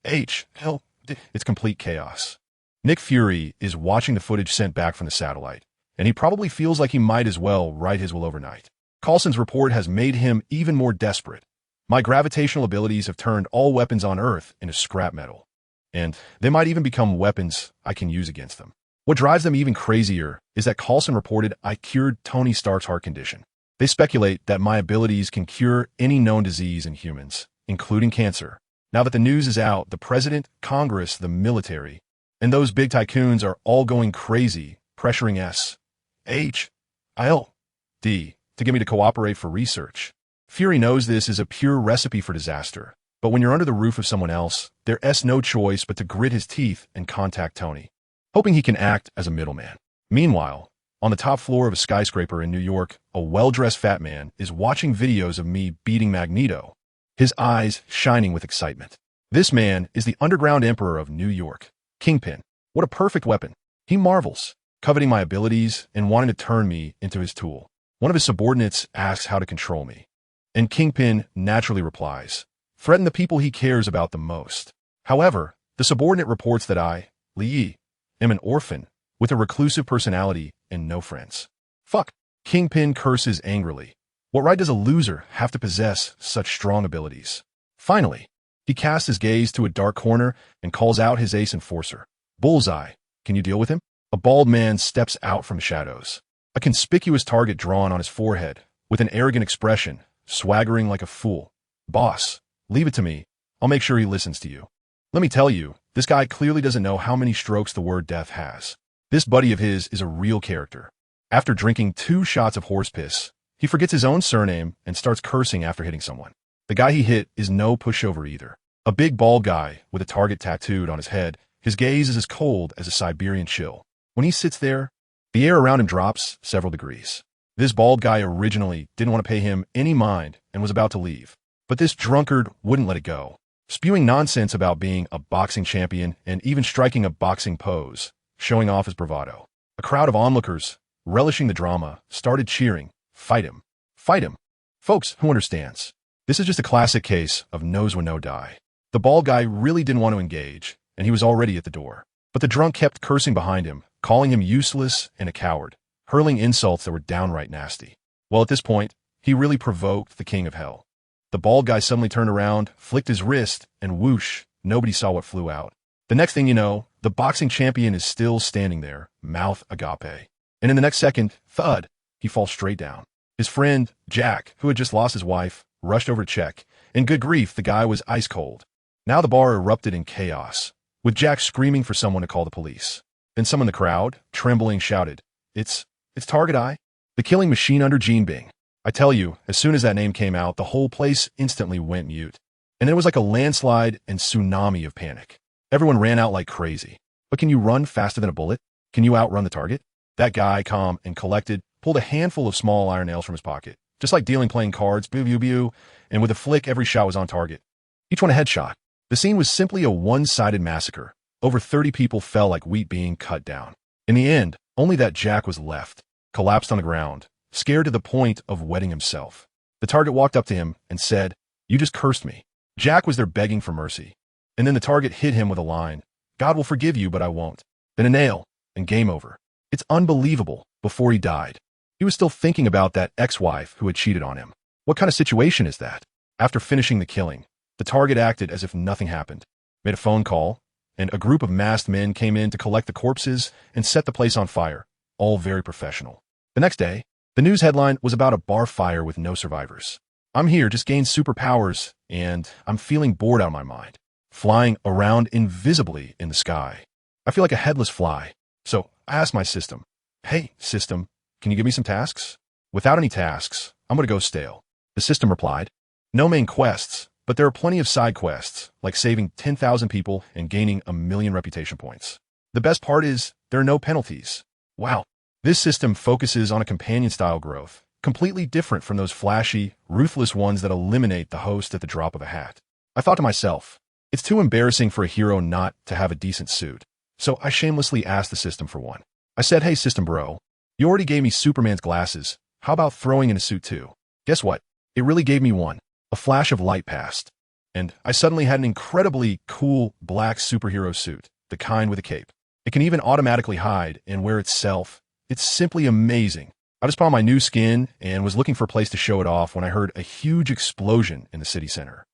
it's complete chaos. Nick Fury is watching the footage sent back from the satellite, and he probably feels like he might as well write his will overnight. Coulson's report has made him even more desperate. My gravitational abilities have turned all weapons on Earth into scrap metal, and they might even become weapons I can use against them. What drives them even crazier is that Coulson reported I cured Tony Stark's heart condition. They speculate that my abilities can cure any known disease in humans, including cancer. Now that the news is out, the president, Congress, the military, and those big tycoons are all going crazy, pressuring SHIELD to get me to cooperate for research. Fury knows this is a pure recipe for disaster, but when you're under the roof of someone else, there's no choice but to grit his teeth and contact Tony, hoping he can act as a middleman. Meanwhile, on the top floor of a skyscraper in New York, a well-dressed fat man is watching videos of me beating Magneto, his eyes shining with excitement. This man is the underground emperor of New York, Kingpin. What a perfect weapon. He marvels, coveting my abilities and wanting to turn me into his tool. One of his subordinates asks how to control me, and Kingpin naturally replies, "Threaten the people he cares about the most." However, the subordinate reports that I, Lee, am an orphan with a reclusive personality and no friends. Fuck. Kingpin curses angrily. What right does a loser have to possess such strong abilities? Finally, he casts his gaze to a dark corner and calls out his ace enforcer. "Bullseye, can you deal with him?" A bald man steps out from shadows, a conspicuous target drawn on his forehead, with an arrogant expression, swaggering like a fool. "Boss, leave it to me. I'll make sure he listens to you." Let me tell you, this guy clearly doesn't know how many strokes the word death has. This buddy of his is a real character. After drinking 2 shots of horse piss, he forgets his own surname and starts cursing after hitting someone. The guy he hit is no pushover either. A big bald guy with a target tattooed on his head, his gaze is as cold as a Siberian chill. When he sits there, the air around him drops several degrees. This bald guy originally didn't want to pay him any mind and was about to leave. But this drunkard wouldn't let it go, spewing nonsense about being a boxing champion and even striking a boxing pose, showing off his bravado. A crowd of onlookers, relishing the drama, started cheering, "Fight him! Fight him!" Folks, who understands? This is just a classic case of knows when no die. The bald guy really didn't want to engage, and he was already at the door. But the drunk kept cursing behind him, calling him useless and a coward, hurling insults that were downright nasty. Well, at this point, he really provoked the king of hell. The bald guy suddenly turned around, flicked his wrist, and whoosh, nobody saw what flew out. The next thing you know, the boxing champion is still standing there, mouth agape. And in the next second, thud, he falls straight down. His friend, Jack, who had just lost his wife, rushed over to check, and good grief, the guy was ice cold. Now the bar erupted in chaos, with Jack screaming for someone to call the police. Then some in the crowd, trembling, shouted, It's Target Eye, the killing machine under Gene Bing. I tell you, as soon as that name came out, the whole place instantly went mute. And it was like a landslide and tsunami of panic. Everyone ran out like crazy. But can you run faster than a bullet? Can you outrun the target? That guy, calm and collected, pulled a handful of small iron nails from his pocket. Just like dealing playing cards, boo, and with a flick, every shot was on target. Each one a headshot. The scene was simply a one-sided massacre. Over 30 people fell like wheat being cut down. In the end, only that Jack was left, collapsed on the ground, scared to the point of wetting himself. The target walked up to him and said, "You just cursed me." Jack was there begging for mercy. And then the target hit him with a line, "God will forgive you, but I won't." Then a nail, and game over. It's unbelievable. Before he died, he was still thinking about that ex-wife who had cheated on him. What kind of situation is that? After finishing the killing, the target acted as if nothing happened, made a phone call, and a group of masked men came in to collect the corpses and set the place on fire, all very professional. The next day, the news headline was about a bar fire with no survivors. I'm here, just gained superpowers, and I'm feeling bored out of my mind, flying around invisibly in the sky. I feel like a headless fly. So I asked my system, "Hey, system, can you give me some tasks?" Without any tasks, I'm going to go stale. The system replied, "No main quests, but there are plenty of side quests, like saving 10,000 people and gaining 1,000,000 reputation points. The best part is, there are no penalties." Wow. This system focuses on a companion-style growth, completely different from those flashy, ruthless ones that eliminate the host at the drop of a hat. I thought to myself, it's too embarrassing for a hero not to have a decent suit. So I shamelessly asked the system for one. I said, "Hey, system bro, you already gave me Superman's glasses. How about throwing in a suit too?" Guess what? It really gave me one. A flash of light passed, and I suddenly had an incredibly cool black superhero suit, the kind with a cape. It can even automatically hide and wear itself. It's simply amazing. I just bought my new skin and was looking for a place to show it off when I heard a huge explosion in the city center.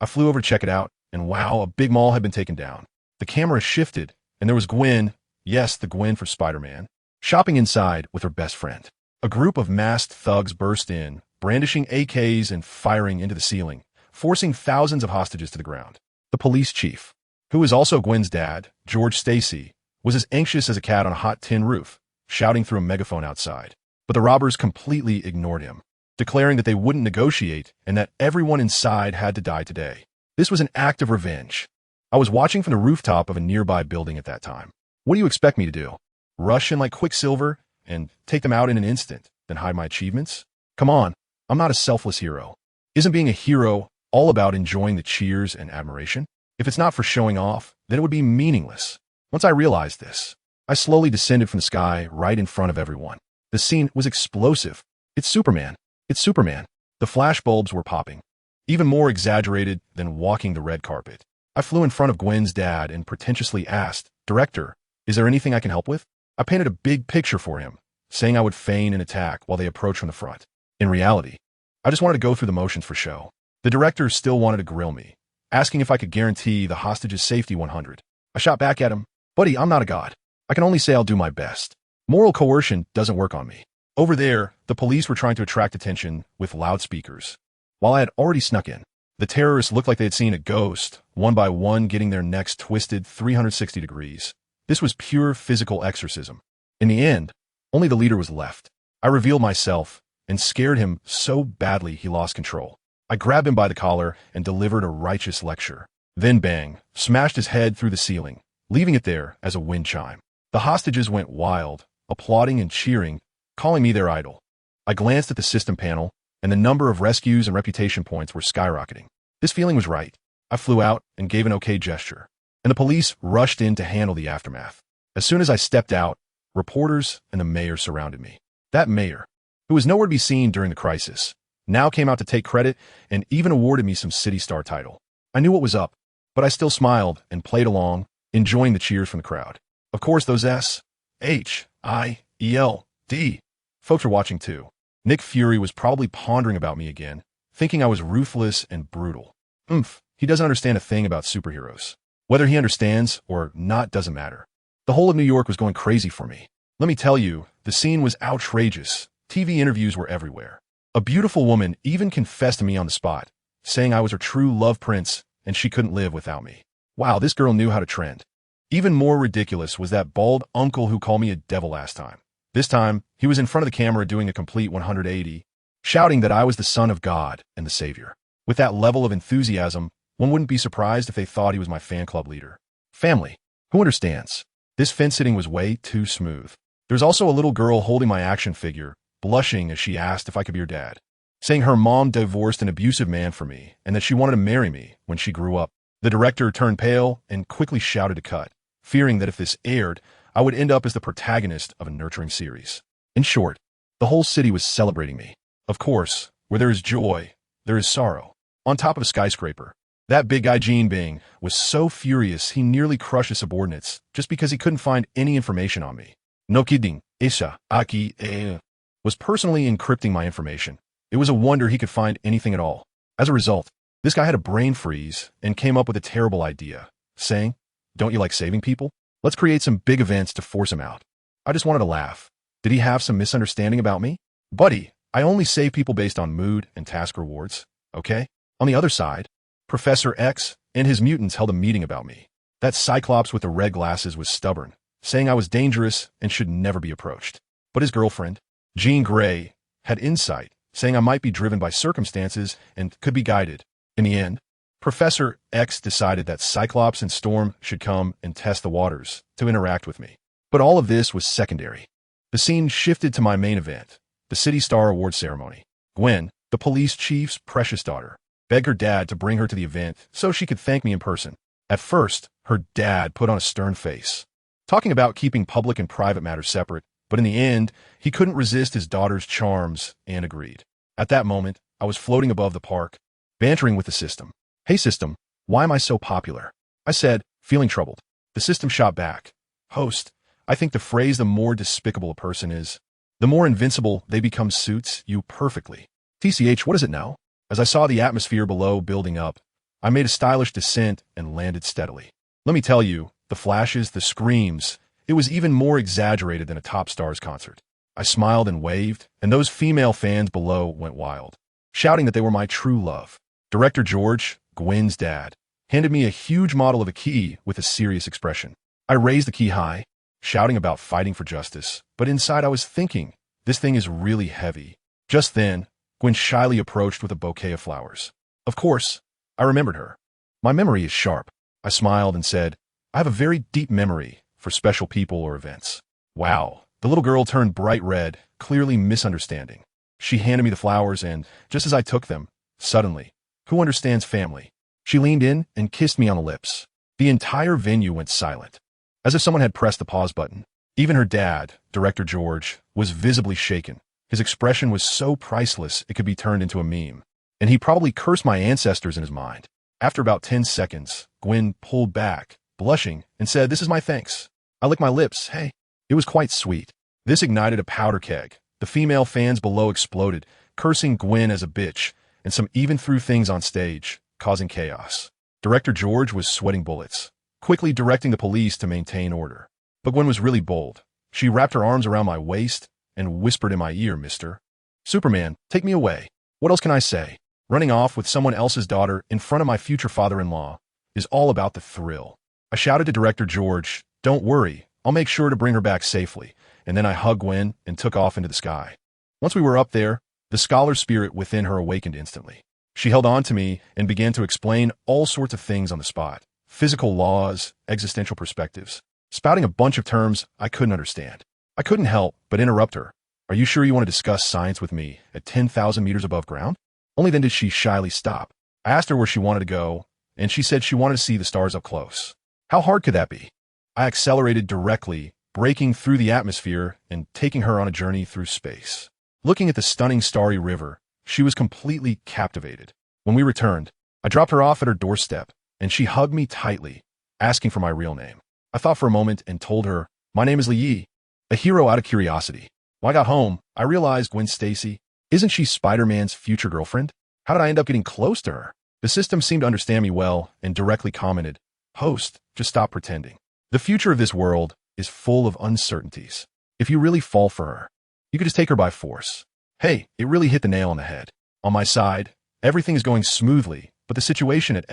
I flew over to check it out, and wow, a big mall had been taken down. The camera shifted, and there was Gwen, yes, the Gwen for Spider-Man, shopping inside with her best friend. A group of masked thugs burst in, brandishing AKs and firing into the ceiling, forcing thousands of hostages to the ground. The police chief, who is also Gwen's dad, George Stacy, was as anxious as a cat on a hot tin roof, shouting through a megaphone outside. But the robbers completely ignored him, declaring that they wouldn't negotiate and that everyone inside had to die today. This was an act of revenge. I was watching from the rooftop of a nearby building at that time. What do you expect me to do? Rush in like Quicksilver and take them out in an instant, then hide my achievements? Come on, I'm not a selfless hero. Isn't being a hero all about enjoying the cheers and admiration? If it's not for showing off, then it would be meaningless. Once I realized this, I slowly descended from the sky right in front of everyone. The scene was explosive. It's Superman. It's Superman. The flashbulbs were popping, even more exaggerated than walking the red carpet. I flew in front of Gwen's dad and pretentiously asked, "Director, is there anything I can help with?" I painted a big picture for him, saying I would feign an attack while they approached from the front. In reality, I just wanted to go through the motions for show. The director still wanted to grill me, asking if I could guarantee the hostage's safety 100. I shot back at him, "Buddy, I'm not a god. I can only say I'll do my best. Moral coercion doesn't work on me." Over there, the police were trying to attract attention with loudspeakers, while I had already snuck in. The terrorists looked like they had seen a ghost, one by one getting their necks twisted 360 degrees. This was pure physical exorcism. In the end, only the leader was left. I revealed myself and scared him so badly he lost control. I grabbed him by the collar and delivered a righteous lecture. Then bang, smashed his head through the ceiling, leaving it there as a wind chime. The hostages went wild, applauding and cheering, calling me their idol. I glanced at the system panel, and the number of rescues and reputation points were skyrocketing. This feeling was right. I flew out and gave an okay gesture, and the police rushed in to handle the aftermath. As soon as I stepped out, reporters and the mayor surrounded me. That mayor, who was nowhere to be seen during the crisis, now came out to take credit and even awarded me some City Star title. I knew what was up, but I still smiled and played along, enjoying the cheers from the crowd. Of course, those S-H-I-E-L-D folks were watching too. Nick Fury was probably pondering about me again, thinking I was ruthless and brutal. He doesn't understand a thing about superheroes. Whether he understands or not doesn't matter. The whole of New York was going crazy for me. Let me tell you, the scene was outrageous. TV interviews were everywhere. A beautiful woman even confessed to me on the spot, saying I was her true love prince and she couldn't live without me. Wow, this girl knew how to trend. Even more ridiculous was that bald uncle who called me a devil last time. This time, he was in front of the camera doing a complete 180, shouting that I was the son of God and the savior. With that level of enthusiasm, one wouldn't be surprised if they thought he was my fan club leader. Family. Who understands? This fence-sitting was way too smooth. There's also a little girl holding my action figure, blushing as she asked if I could be her dad, saying her mom divorced an abusive man for me and that she wanted to marry me when she grew up. The director turned pale and quickly shouted to cut, fearing that if this aired, I would end up as the protagonist of a nurturing series. In short, the whole city was celebrating me. Of course, where there is joy, there is sorrow. On top of a skyscraper, that big guy Gene Bing was so furious he nearly crushed his subordinates just because he couldn't find any information on me. No kidding, Isha, Aki, was personally encrypting my information. It was a wonder he could find anything at all. As a result, this guy had a brain freeze and came up with a terrible idea, saying, "Don't you like saving people? Let's create some big events to force him out." I just wanted to laugh. Did he have some misunderstanding about me? Buddy, I only save people based on mood and task rewards, okay? On the other side, Professor X and his mutants held a meeting about me. That Cyclops with the red glasses was stubborn, saying I was dangerous and should never be approached. But his girlfriend, Jean Grey, had insight, saying I might be driven by circumstances and could be guided. In the end, Professor X decided that Cyclops and Storm should come and test the waters to interact with me. But all of this was secondary. The scene shifted to my main event, the City Star Award ceremony. Gwen, the police chief's precious daughter, begged her dad to bring her to the event so she could thank me in person. At first, her dad put on a stern face, talking about keeping public and private matters separate, but in the end, he couldn't resist his daughter's charms and agreed. At that moment, I was floating above the park, bantering with the system. "Hey system, why am I so popular?" I said, feeling troubled. The system shot back. "Host, I think the phrase the more despicable a person is, the more invincible they become suits you perfectly. TCH, what is it now?" As I saw the atmosphere below building up, I made a stylish descent and landed steadily. Let me tell you, the flashes, the screams, it was even more exaggerated than a Top Stars concert. I smiled and waved, and those female fans below went wild, shouting that they were my true love. Director George, Gwen's dad, handed me a huge model of a key with a serious expression. I raised the key high, shouting about fighting for justice, but inside I was thinking, this thing is really heavy. Just then, Gwen shyly approached with a bouquet of flowers. Of course, I remembered her. My memory is sharp. I smiled and said, I have a very deep memory for special people or events. Wow. The little girl turned bright red, clearly misunderstanding. She handed me the flowers and, just as I took them, suddenly, who understands family? She leaned in and kissed me on the lips. The entire venue went silent, as if someone had pressed the pause button. Even her dad, Director George, was visibly shaken. His expression was so priceless it could be turned into a meme, and he probably cursed my ancestors in his mind. After about 10 seconds, Gwen pulled back, blushing, and said, "This is my thanks." I licked my lips. Hey, it was quite sweet. This ignited a powder keg. The female fans below exploded, cursing Gwen as a bitch, and some even threw things on stage, causing chaos. Director George was sweating bullets, quickly directing the police to maintain order. But Gwen was really bold. She wrapped her arms around my waist and whispered in my ear, "Mr. Superman, take me away." What else can I say? Running off with someone else's daughter in front of my future father-in-law is all about the thrill. I shouted to Director George, "Don't worry, I'll make sure to bring her back safely," and then I hugged Gwen and took off into the sky. Once we were up there, the scholar spirit within her awakened instantly. She held on to me and began to explain all sorts of things on the spot. Physical laws, existential perspectives, spouting a bunch of terms I couldn't understand. I couldn't help but interrupt her. "Are you sure you want to discuss science with me at 10,000 meters above ground?" Only then did she shyly stop. I asked her where she wanted to go, and she said she wanted to see the stars up close. How hard could that be? I accelerated directly, breaking through the atmosphere and taking her on a journey through space. Looking at the stunning starry river, she was completely captivated. When we returned, I dropped her off at her doorstep, and she hugged me tightly, asking for my real name. I thought for a moment and told her, "My name is Yi, a hero out of curiosity." When I got home, I realized Gwen Stacy, isn't she Spider-Man's future girlfriend? How did I end up getting close to her? The system seemed to understand me well and directly commented, "Host, just stop pretending. The future of this world is full of uncertainties. If you really fall for her, you could just take her by force." Hey, it really hit the nail on the head. On my side, everything is going smoothly, but the situation at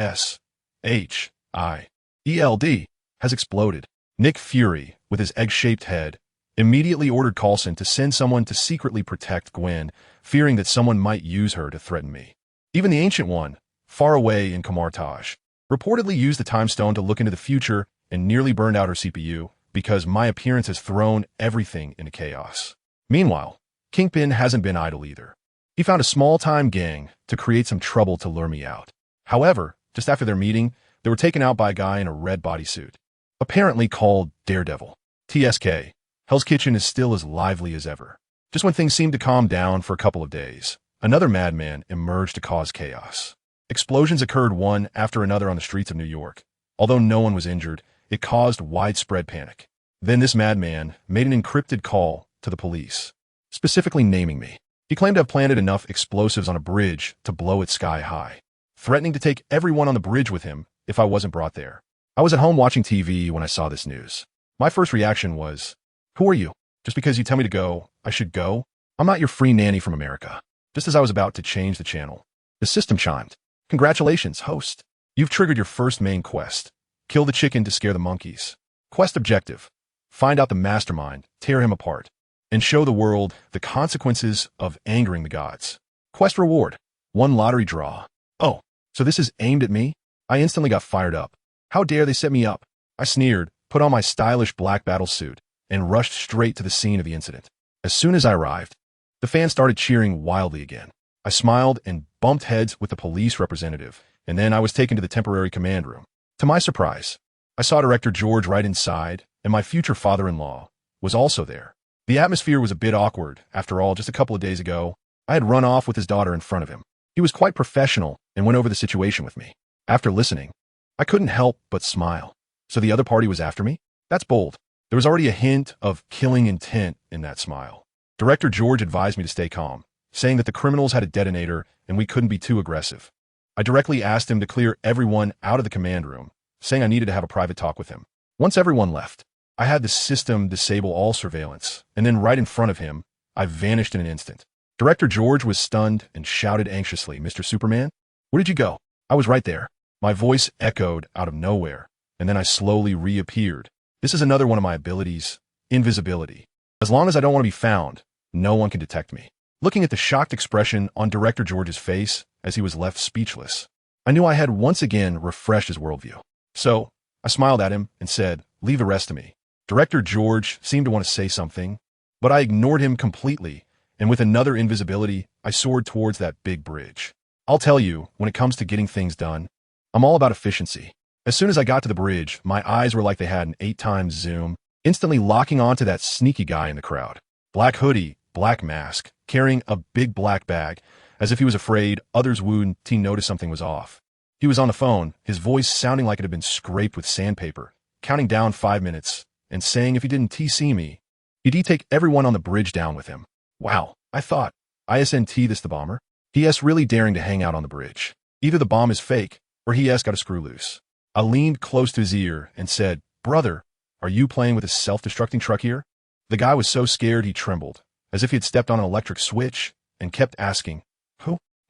SHIELD has exploded. Nick Fury, with his egg-shaped head, immediately ordered Coulson to send someone to secretly protect Gwen, fearing that someone might use her to threaten me. Even the Ancient One, far away in Kamartaj, reportedly used the Time Stone to look into the future and nearly burned out her CPU because my appearance has thrown everything into chaos. Meanwhile, Kingpin hasn't been idle either. He found a small-time gang to create some trouble to lure me out. However, just after their meeting, they were taken out by a guy in a red bodysuit, apparently called Daredevil. TSK, Hell's Kitchen is still as lively as ever. Just when things seemed to calm down for a couple of days, another madman emerged to cause chaos. Explosions occurred one after another on the streets of New York. Although no one was injured, it caused widespread panic. Then this madman made an encrypted call to the police, specifically naming me. He claimed to have planted enough explosives on a bridge to blow it sky high, threatening to take everyone on the bridge with him if I wasn't brought there. I was at home watching TV when I saw this news. My first reaction was, "Who are you? Just because you tell me to go, I should go? I'm not your free nanny from America." Just as I was about to change the channel, the system chimed. "Congratulations, host. You've triggered your first main quest. Kill the chicken to scare the monkeys. Quest objective: find out the mastermind, tear him apart, and show the world the consequences of angering the gods. Quest reward: 1 lottery draw." Oh, so this is aimed at me? I instantly got fired up. How dare they set me up? I sneered, put on my stylish black battle suit, and rushed straight to the scene of the incident. As soon as I arrived, the fans started cheering wildly again. I smiled and bumped heads with the police representative, and then I was taken to the temporary command room. To my surprise, I saw Director George right inside, and my future father-in-law was also there. The atmosphere was a bit awkward. After all, just a couple of days ago, I had run off with his daughter in front of him. He was quite professional and went over the situation with me. After listening, I couldn't help but smile. So the other party was after me? That's bold. There was already a hint of killing intent in that smile. Director George advised me to stay calm, saying that the criminals had a detonator and we couldn't be too aggressive. I directly asked him to clear everyone out of the command room, saying I needed to have a private talk with him. Once everyone left, I had the system disable all surveillance, and then right in front of him, I vanished in an instant. Director George was stunned and shouted anxiously, "Mr. Superman, where did you go?" I was right there. My voice echoed out of nowhere, and then I slowly reappeared. This is another one of my abilities, invisibility. As long as I don't want to be found, no one can detect me. Looking at the shocked expression on Director George's face as he was left speechless, I knew I had once again refreshed his worldview. So, I smiled at him and said, "Leave the rest to me." Director George seemed to want to say something, but I ignored him completely, and with another invisibility, I soared towards that big bridge. I'll tell you, when it comes to getting things done, I'm all about efficiency. As soon as I got to the bridge, my eyes were like they had an 8x zoom, instantly locking onto that sneaky guy in the crowd. Black hoodie, black mask, carrying a big black bag, as if he was afraid others would notice something was off. He was on the phone, his voice sounding like it had been scraped with sandpaper, counting down 5 minutes, and saying if he didn't TC me, he'd take everyone on the bridge down with him. Wow, I thought, ISNT this the bomber? PS really daring to hang out on the bridge. Either the bomb is fake, or HS got a screw loose. I leaned close to his ear and said, "Brother, are you playing with a self-destructing truck here?" The guy was so scared he trembled, as if he had stepped on an electric switch, and kept asking,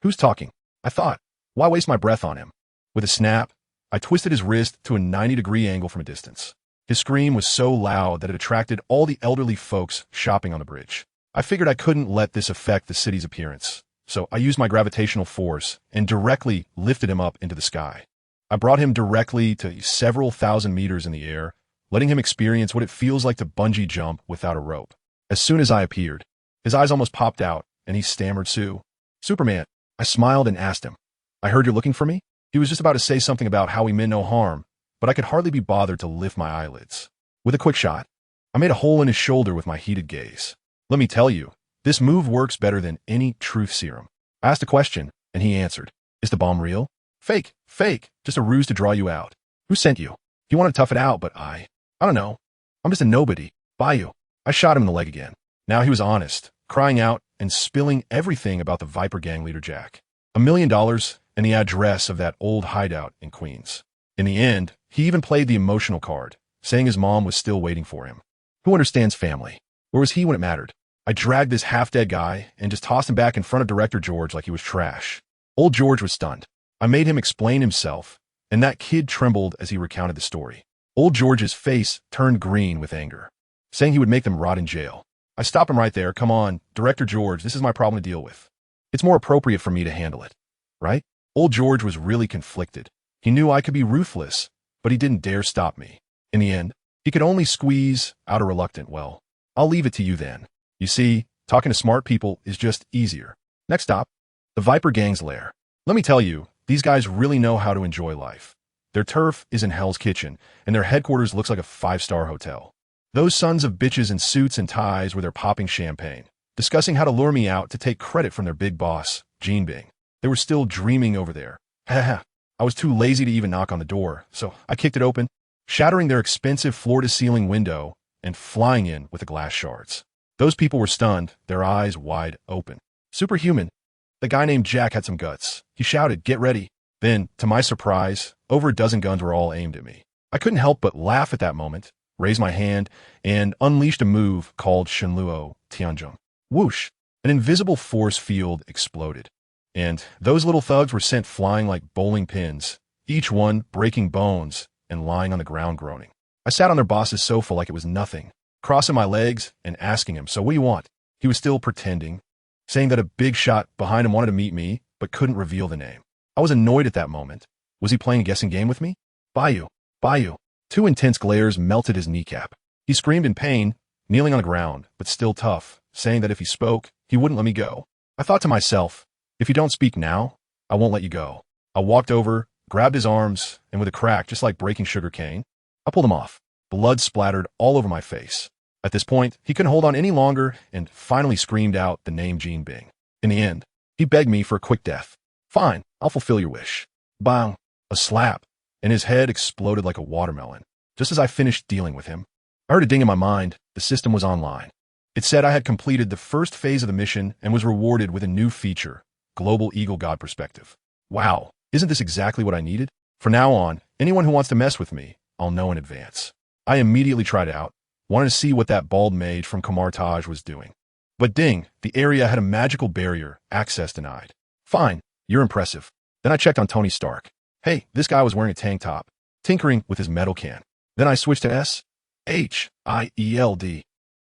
Who's talking?" I thought, why waste my breath on him? With a snap, I twisted his wrist to a 90-degree angle from a distance. His scream was so loud that it attracted all the elderly folks shopping on the bridge. I figured I couldn't let this affect the city's appearance, so I used my gravitational force and directly lifted him up into the sky. I brought him directly to several thousand meters in the air, letting him experience what it feels like to bungee jump without a rope. As soon as I appeared, his eyes almost popped out, and he stammered, Superman." I smiled and asked him, "I heard you're looking for me?" He was just about to say something about how we meant no harm, but I could hardly be bothered to lift my eyelids. With a quick shot, I made a hole in his shoulder with my heated gaze. Let me tell you, this move works better than any truth serum. I asked a question, and he answered, "Is the bomb real?" Fake, just a ruse to draw you out." "Who sent you?" "He wanted to tough it out, but I don't know. I'm just a nobody. Bayou." I shot him in the leg again. Now he was honest, crying out and spilling everything about the Viper gang leader Jack. $1 million and the address of that old hideout in Queens. In the end, he even played the emotional card, saying his mom was still waiting for him. Who understands family? Where was he when it mattered? I dragged this half-dead guy and just tossed him back in front of Director George like he was trash. Old George was stunned. I made him explain himself, and that kid trembled as he recounted the story. Old George's face turned green with anger, saying he would make them rot in jail. I stopped him right there. "Come on, Director George, this is my problem to deal with. It's more appropriate for me to handle it, right?" Old George was really conflicted. He knew I could be ruthless, but he didn't dare stop me. In the end, he could only squeeze out a reluctant, "Well, I'll leave it to you then. You see, talking to smart people is just easier." Next stop, the Viper Gang's lair. Let me tell you, these guys really know how to enjoy life. Their turf is in Hell's Kitchen, and their headquarters looks like a five-star hotel. Those sons of bitches in suits and ties were there popping champagne, discussing how to lure me out to take credit from their big boss, Gene Bing. They were still dreaming over there. Haha. I was too lazy to even knock on the door, so I kicked it open, shattering their expensive floor-to-ceiling window and flying in with the glass shards. Those people were stunned, their eyes wide open. Superhuman. The guy named Jack had some guts. He shouted, "Get ready." Then, to my surprise, over a dozen guns were all aimed at me. I couldn't help but laugh at that moment, raised my hand, and unleashed a move called Shenluo Tianzhong. Whoosh! An invisible force field exploded, and those little thugs were sent flying like bowling pins, each one breaking bones and lying on the ground groaning. I sat on their boss's sofa like it was nothing, crossing my legs and asking him, "So what do you want?" He was still pretending, saying that a big shot behind him wanted to meet me, but couldn't reveal the name. I was annoyed at that moment. Was he playing a guessing game with me? "Bayou, Bayou." Two intense glares melted his kneecap. He screamed in pain, kneeling on the ground, but still tough, saying that if he spoke, he wouldn't let me go. I thought to myself, if you don't speak now, I won't let you go. I walked over, grabbed his arms, and with a crack, just like breaking sugar cane, I pulled him off. Blood splattered all over my face. At this point, he couldn't hold on any longer and finally screamed out the name Gene Bing. In the end, he begged me for a quick death. "Fine, I'll fulfill your wish." Bang! A slap, and his head exploded like a watermelon. Just as I finished dealing with him, I heard a ding in my mind. The system was online. It said I had completed the first phase of the mission and was rewarded with a new feature, Global Eagle God Perspective. Wow, isn't this exactly what I needed? From now on, anyone who wants to mess with me, I'll know in advance. I immediately tried it out, wanted to see what that bald mage from Kamartaj was doing. But ding, the area had a magical barrier, access denied. Fine, you're impressive. Then I checked on Tony Stark. Hey, this guy was wearing a tank top, tinkering with his metal can. Then I switched to SHIELD,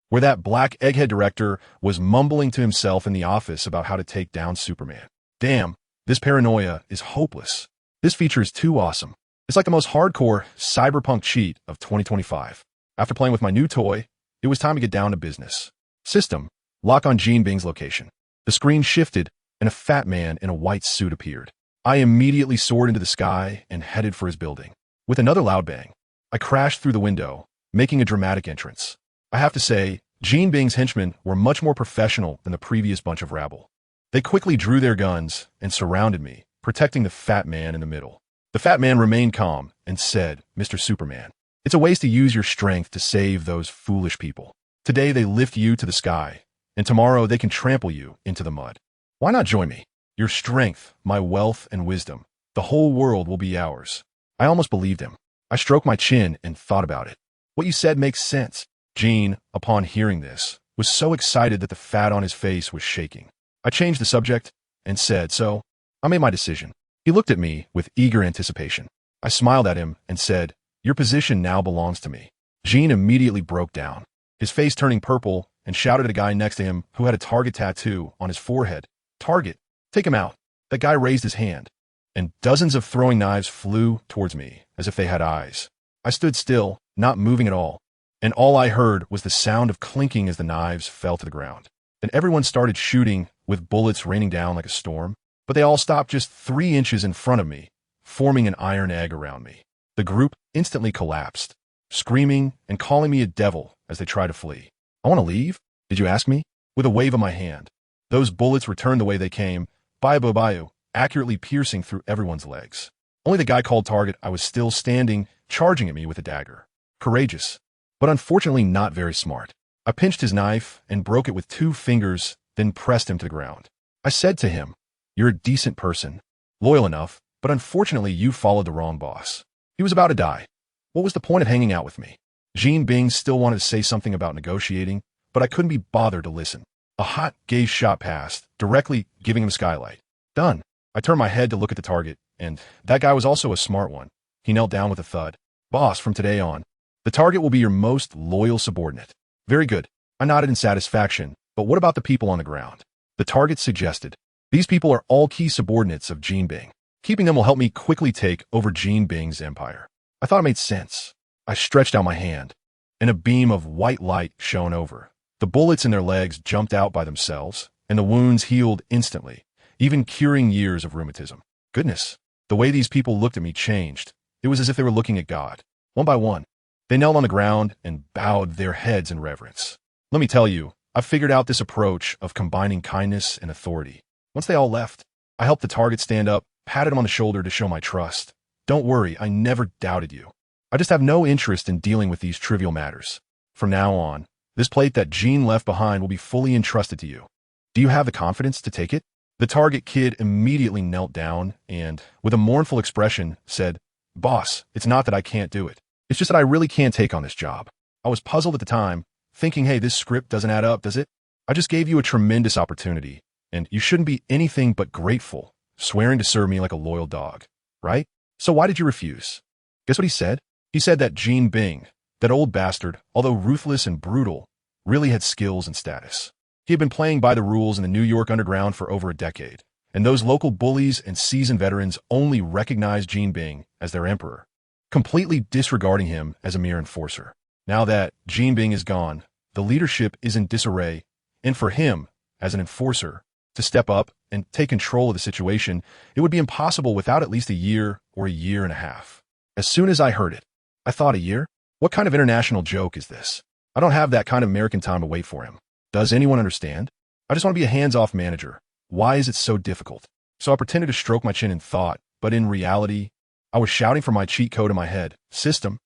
where that black egghead director was mumbling to himself in the office about how to take down Superman. Damn, this paranoia is hopeless. This feature is too awesome. It's like the most hardcore cyberpunk cheat of 2025. After playing with my new toy, it was time to get down to business. System, lock on Gene Bing's location. The screen shifted, and a fat man in a white suit appeared. I immediately soared into the sky and headed for his building. With another loud bang, I crashed through the window, making a dramatic entrance. I have to say, Gene Bing's henchmen were much more professional than the previous bunch of rabble. They quickly drew their guns and surrounded me, protecting the fat man in the middle. The fat man remained calm and said, "Mr. Superman, it's a waste to use your strength to save those foolish people. Today they lift you to the sky, and tomorrow they can trample you into the mud. Why not join me? Your strength, my wealth and wisdom, the whole world will be ours." I almost believed him. I stroked my chin and thought about it. What you said makes sense. Gene, upon hearing this, was so excited that the fat on his face was shaking. I changed the subject and said, "So, I made my decision." He looked at me with eager anticipation. I smiled at him and said, "Your position now belongs to me." Gene immediately broke down, his face turning purple, and shouted at a guy next to him who had a target tattoo on his forehead. "Target, take him out." That guy raised his hand, and dozens of throwing knives flew towards me as if they had eyes. I stood still, not moving at all, and all I heard was the sound of clinking as the knives fell to the ground. Then everyone started shooting, with bullets raining down like a storm, but they all stopped just 3 inches in front of me, forming an iron egg around me. The group instantly collapsed, screaming and calling me a devil as they tried to flee. "I want to leave? Did you ask me?" With a wave of my hand. Those bullets returned the way they came, bayou, accurately piercing through everyone's legs. Only the guy called target I was still standing, charging at me with a dagger. Courageous, but unfortunately not very smart. I pinched his knife and broke it with 2 fingers, then pressed him to the ground. I said to him, "You're a decent person, loyal enough, but unfortunately you followed the wrong boss." He was about to die. What was the point of hanging out with me? Gene Bing still wanted to say something about negotiating, but I couldn't be bothered to listen. A hot gaze shot past, directly giving him skylight. Done. I turned my head to look at the target, and that guy was also a smart one. He knelt down with a thud. "Boss, from today on, the target will be your most loyal subordinate." "Very good." I nodded in satisfaction, but what about the people on the ground? The target suggested. "These people are all key subordinates of Gene Bing. Keeping them will help me quickly take over Gene Bing's empire." I thought it made sense. I stretched out my hand, and a beam of white light shone over. The bullets in their legs jumped out by themselves, and the wounds healed instantly, even curing years of rheumatism. Goodness, the way these people looked at me changed. It was as if they were looking at God. One by one, they knelt on the ground and bowed their heads in reverence. Let me tell you, I figured out this approach of combining kindness and authority. Once they all left, I helped the target stand up, patted him on the shoulder to show my trust. Don't worry, I never doubted you. I just have no interest in dealing with these trivial matters. From now on, this plate that Jean left behind will be fully entrusted to you. Do you have the confidence to take it? The target kid immediately knelt down and, with a mournful expression, said, "Boss, it's not that I can't do it. It's just that I really can't take on this job." I was puzzled at the time, thinking, hey, this script doesn't add up, does it? I just gave you a tremendous opportunity, and you shouldn't be anything but grateful, swearing to serve me like a loyal dog, right? So why did you refuse? Guess what he said? He said that Gene Bing, that old bastard, although ruthless and brutal, really had skills and status. He had been playing by the rules in the New York underground for over a decade, and those local bullies and seasoned veterans only recognized Gene Bing as their emperor, completely disregarding him as a mere enforcer. Now that Gene Bing is gone, the leadership is in disarray, and for him, as an enforcer, to step up and take control of the situation, it would be impossible without at least a year or a year and a half. As soon as I heard it, I thought, a year? What kind of international joke is this? I don't have that kind of American time to wait for him. Does anyone understand? I just want to be a hands-off manager. Why is it so difficult? So I pretended to stroke my chin in thought, but in reality, I was shouting from my cheat code in my head. System,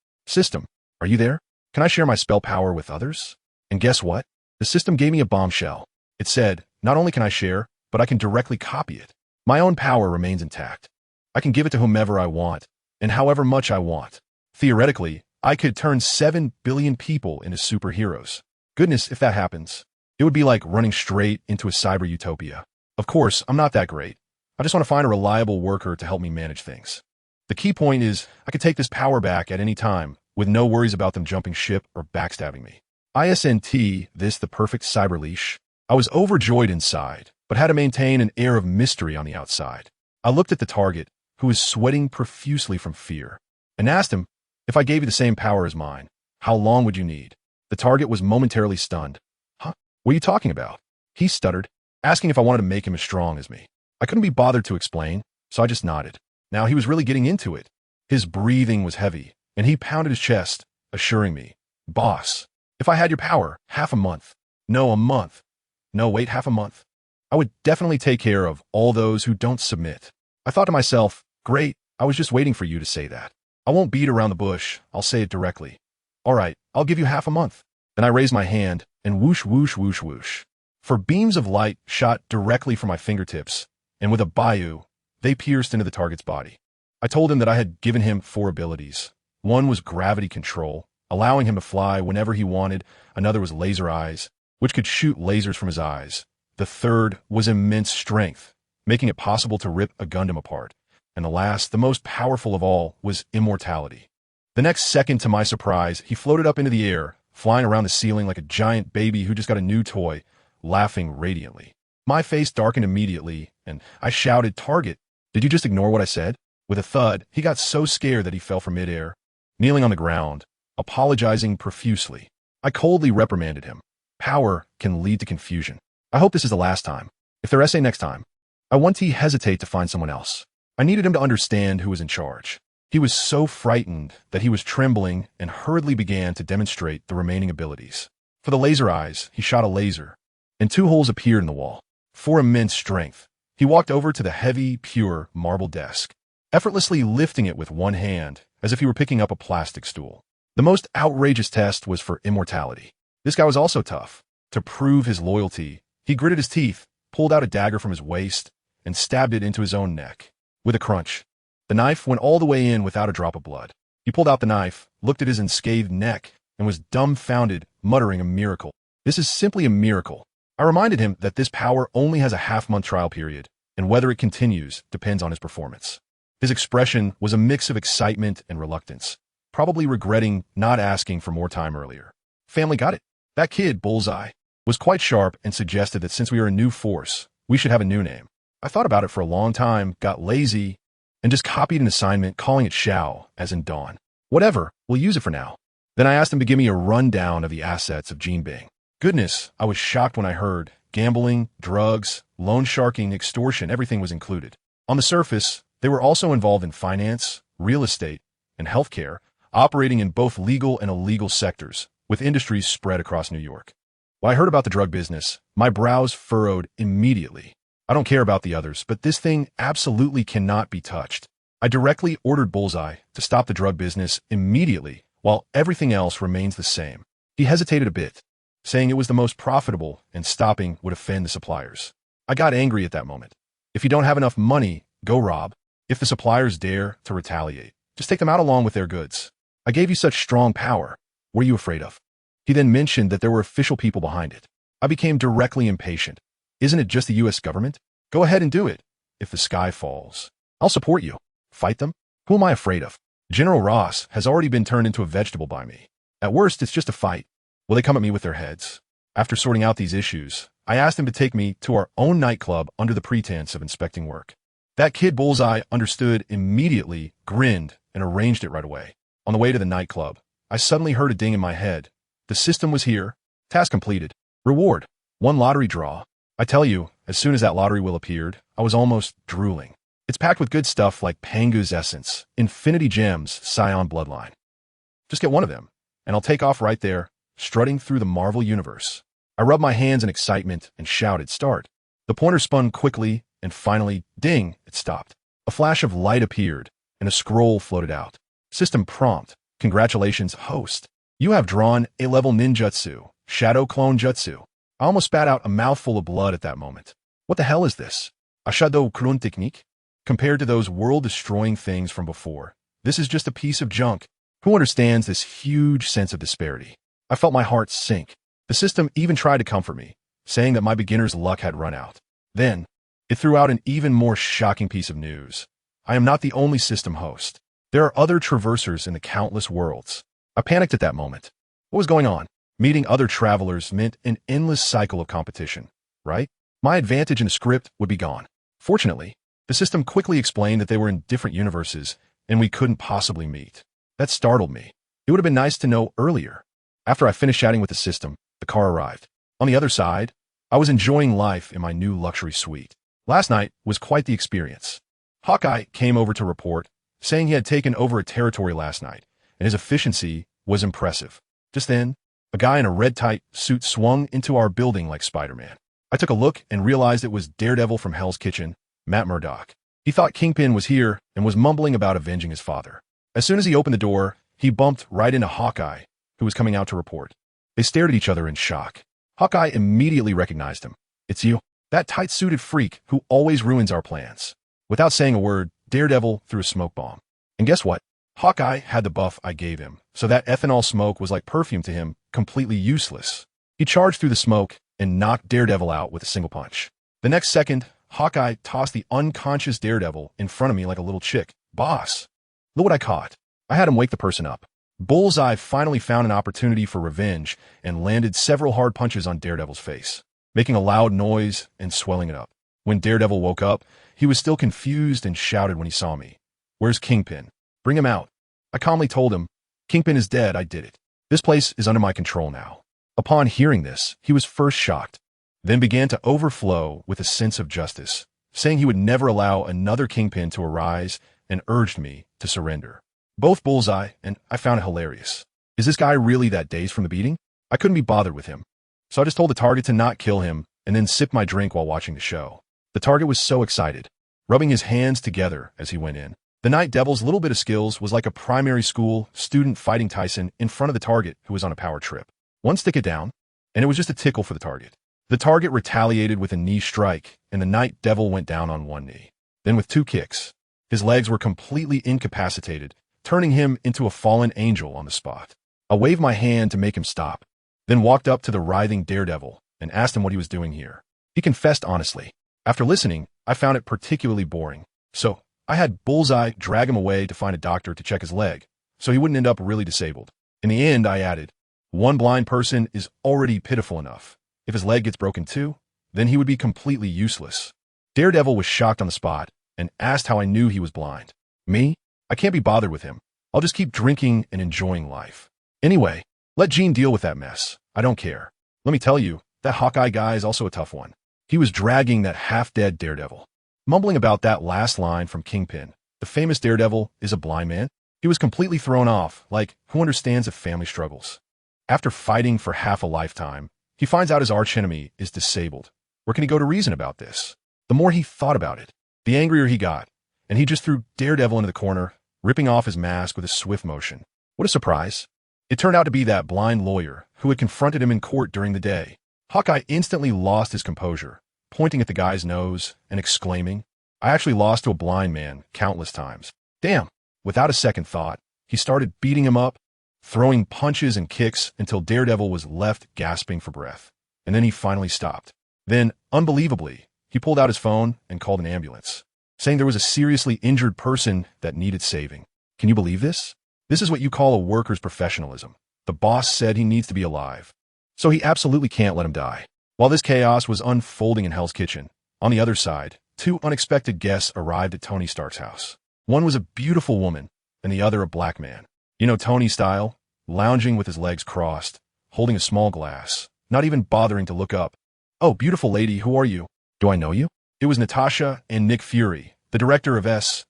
are you there? Can I share my spell power with others? And guess what? The system gave me a bombshell. It said, not only can I share, but I can directly copy it. My own power remains intact. I can give it to whomever I want, and however much I want. Theoretically, I could turn 7 billion people into superheroes. Goodness, if that happens, it would be like running straight into a cyber utopia. Of course, I'm not that great. I just want to find a reliable worker to help me manage things. The key point is, I could take this power back at any time, with no worries about them jumping ship or backstabbing me. ISNT, this the perfect cyber leash. I was overjoyed inside, but had to maintain an air of mystery on the outside. I looked at the target, who was sweating profusely from fear, and asked him, if I gave you the same power as mine, how long would you need? The target was momentarily stunned. Huh? What are you talking about? He stuttered, asking if I wanted to make him as strong as me. I couldn't be bothered to explain, so I just nodded. Now he was really getting into it. His breathing was heavy, and he pounded his chest, assuring me, "Boss, if I had your power, half a month. No, a month. No, wait, half a month. I would definitely take care of all those who don't submit." I thought to myself, great, I was just waiting for you to say that. I won't beat around the bush, I'll say it directly. All right, I'll give you half a month. Then I raised my hand, and whoosh, whoosh, whoosh, whoosh. For beams of light shot directly from my fingertips, and with a bayou, they pierced into the target's body. I told him that I had given him 4 abilities. One was gravity control, allowing him to fly whenever he wanted. Another was laser eyes, which could shoot lasers from his eyes. The third was immense strength, making it possible to rip a Gundam apart. And the last, the most powerful of all, was immortality. The next second, to my surprise, he floated up into the air, flying around the ceiling like a giant baby who just got a new toy, laughing radiantly. My face darkened immediately, and I shouted, "Target, did you just ignore what I said?" With a thud, he got so scared that he fell from midair, kneeling on the ground, apologizing profusely. I coldly reprimanded him. Power can lead to confusion. I hope this is the last time. If they're essay next time, I want to hesitate to find someone else. I needed him to understand who was in charge. He was so frightened that he was trembling and hurriedly began to demonstrate the remaining abilities. For the laser eyes, he shot a laser, and 2 holes appeared in the wall. For immense strength, he walked over to the heavy, pure marble desk, effortlessly lifting it with one hand, as if he were picking up a plastic stool. The most outrageous test was for immortality. This guy was also tough. To prove his loyalty, he gritted his teeth, pulled out a dagger from his waist, and stabbed it into his own neck. With a crunch, the knife went all the way in without a drop of blood. He pulled out the knife, looked at his unscathed neck, and was dumbfounded, muttering, "A miracle. This is simply a miracle." I reminded him that this power only has a half-month trial period, and whether it continues depends on his performance. His expression was a mix of excitement and reluctance, probably regretting not asking for more time earlier. Family got it. That kid, Bullseye, was quite sharp and suggested that since we are a new force, we should have a new name. I thought about it for a long time, got lazy, and just copied an assignment calling it Shao, as in dawn. Whatever, we'll use it for now. Then I asked him to give me a rundown of the assets of Gene Bing. Goodness, I was shocked when I heard gambling, drugs, loan sharking, extortion, everything was included. On the surface, they were also involved in finance, real estate, and healthcare, operating in both legal and illegal sectors, with industries spread across New York. When I heard about the drug business, my brows furrowed immediately. I don't care about the others, but this thing absolutely cannot be touched. I directly ordered Bullseye to stop the drug business immediately, while everything else remains the same. He hesitated a bit, saying it was the most profitable and stopping would offend the suppliers. I got angry at that moment. If you don't have enough money, go rob. If the suppliers dare to retaliate, just take them out along with their goods. I gave you such strong power. What are you afraid of? He then mentioned that there were official people behind it. I became directly impatient. Isn't it just the U.S. government? Go ahead and do it. If the sky falls, I'll support you. Fight them? Who am I afraid of? General Ross has already been turned into a vegetable by me. At worst, it's just a fight. Will they come at me with their heads? After sorting out these issues, I asked him to take me to our own nightclub under the pretense of inspecting work. That kid Bullseye understood immediately, grinned, and arranged it right away. On the way to the nightclub, I suddenly heard a ding in my head. The system was here. Task completed. Reward. One lottery draw. I tell you, as soon as that lottery wheel appeared, I was almost drooling. It's packed with good stuff like Pangu's Essence, Infinity Gems, Scion Bloodline. Just get one of them, and I'll take off right there, strutting through the Marvel Universe. I rubbed my hands in excitement and shouted, "Start." The pointer spun quickly, and finally, ding, it stopped. A flash of light appeared, and a scroll floated out. System prompt. Congratulations, host. You have drawn A-level ninjutsu, shadow clone jutsu. I almost spat out a mouthful of blood at that moment. What the hell is this? A shadow clone technique? Compared to those world-destroying things from before, this is just a piece of junk. Who understands this huge sense of disparity? I felt my heart sink. The system even tried to comfort me, saying that my beginner's luck had run out. Then, it threw out an even more shocking piece of news. I am not the only system host. There are other traversers in the countless worlds. I panicked at that moment. What was going on? Meeting other travelers meant an endless cycle of competition, right? My advantage in the script would be gone. Fortunately, the system quickly explained that they were in different universes and we couldn't possibly meet. That startled me. It would have been nice to know earlier. After I finished chatting with the system, the car arrived. On the other side, I was enjoying life in my new luxury suite. Last night was quite the experience. Hawkeye came over to report, saying he had taken over a territory last night, and his efficiency was impressive. Just then, a guy in a red tight suit swung into our building like Spider-Man. I took a look and realized it was Daredevil from Hell's Kitchen, Matt Murdock. He thought Kingpin was here and was mumbling about avenging his father. As soon as he opened the door, he bumped right into Hawkeye, who was coming out to report. They stared at each other in shock. Hawkeye immediately recognized him. "It's you, that tight-suited freak who always ruins our plans." Without saying a word, Daredevil threw a smoke bomb. And guess what? Hawkeye had the buff I gave him, so that ethanol smoke was like perfume to him, completely useless. He charged through the smoke and knocked Daredevil out with a single punch. The next second, Hawkeye tossed the unconscious Daredevil in front of me like a little chick. "Boss, look what I caught." I had him wake the person up. Bullseye finally found an opportunity for revenge and landed several hard punches on Daredevil's face, making a loud noise and swelling it up. When Daredevil woke up, he was still confused and shouted when he saw me, "Where's Kingpin? Bring him out." I calmly told him, "Kingpin is dead, I did it. This place is under my control now." Upon hearing this, he was first shocked, then began to overflow with a sense of justice, saying he would never allow another Kingpin to arise and urged me to surrender. Both Bullseye and I found it hilarious. Is this guy really that dazed from the beating? I couldn't be bothered with him, so I just told the target to not kill him and then sip my drink while watching the show. The target was so excited, rubbing his hands together as he went in. The Night Devil's little bit of skills was like a primary school student fighting Tyson in front of the target who was on a power trip. One stick it down, and it was just a tickle for the target. The target retaliated with a knee strike, and the Night Devil went down on one knee. Then with two kicks, his legs were completely incapacitated, turning him into a fallen angel on the spot. I waved my hand to make him stop, then walked up to the writhing Daredevil and asked him what he was doing here. He confessed honestly. After listening, I found it particularly boring. So I had Bullseye drag him away to find a doctor to check his leg, so he wouldn't end up really disabled. In the end, I added, one blind person is already pitiful enough. If his leg gets broken too, then he would be completely useless. Daredevil was shocked on the spot and asked how I knew he was blind. Me? I can't be bothered with him. I'll just keep drinking and enjoying life. Anyway, let Jean deal with that mess. I don't care. Let me tell you, that Hawkeye guy is also a tough one. He was dragging that half-dead Daredevil. Mumbling about that last line from Kingpin, the famous Daredevil is a blind man. He was completely thrown off, like, who understands if family struggles? After fighting for half a lifetime, he finds out his archenemy is disabled. Where can he go to reason about this? The more he thought about it, the angrier he got, and he just threw Daredevil into the corner, ripping off his mask with a swift motion. What a surprise. It turned out to be that blind lawyer who had confronted him in court during the day. Hawkeye instantly lost his composure, pointing at the guy's nose and exclaiming, I actually lost to a blind man countless times. Damn. Without a second thought, he started beating him up, throwing punches and kicks until Daredevil was left gasping for breath. And then he finally stopped. Then, unbelievably, he pulled out his phone and called an ambulance, saying there was a seriously injured person that needed saving. Can you believe this? This is what you call a worker's professionalism. The boss said he needs to be alive, so he absolutely can't let him die. While this chaos was unfolding in Hell's Kitchen, on the other side, two unexpected guests arrived at Tony Stark's house. One was a beautiful woman, and the other a black man. You know Tony's style, lounging with his legs crossed, holding a small glass, not even bothering to look up. Oh, beautiful lady, who are you? Do I know you? It was Natasha and Nick Fury, the director of S.H.I.E.L.D.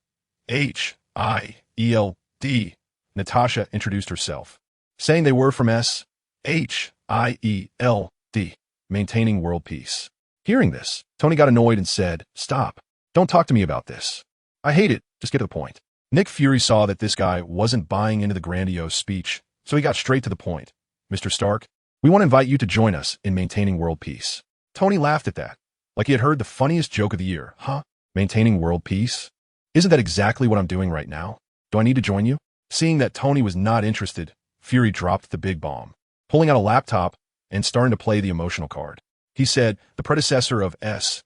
Natasha introduced herself, saying they were from S.H.I.E.L.D., maintaining world peace. Hearing this, Tony got annoyed and said, Stop. Don't talk to me about this. I hate it. Just get to the point. Nick Fury saw that this guy wasn't buying into the grandiose speech, so he got straight to the point. Mr. Stark, we want to invite you to join us in maintaining world peace. Tony laughed at that, like he had heard the funniest joke of the year. Huh? Maintaining world peace? Isn't that exactly what I'm doing right now? Do I need to join you? Seeing that Tony was not interested, Fury dropped the big bomb, pulling out a laptop and starting to play the emotional card. He said the predecessor of S.H.I.E.L.D.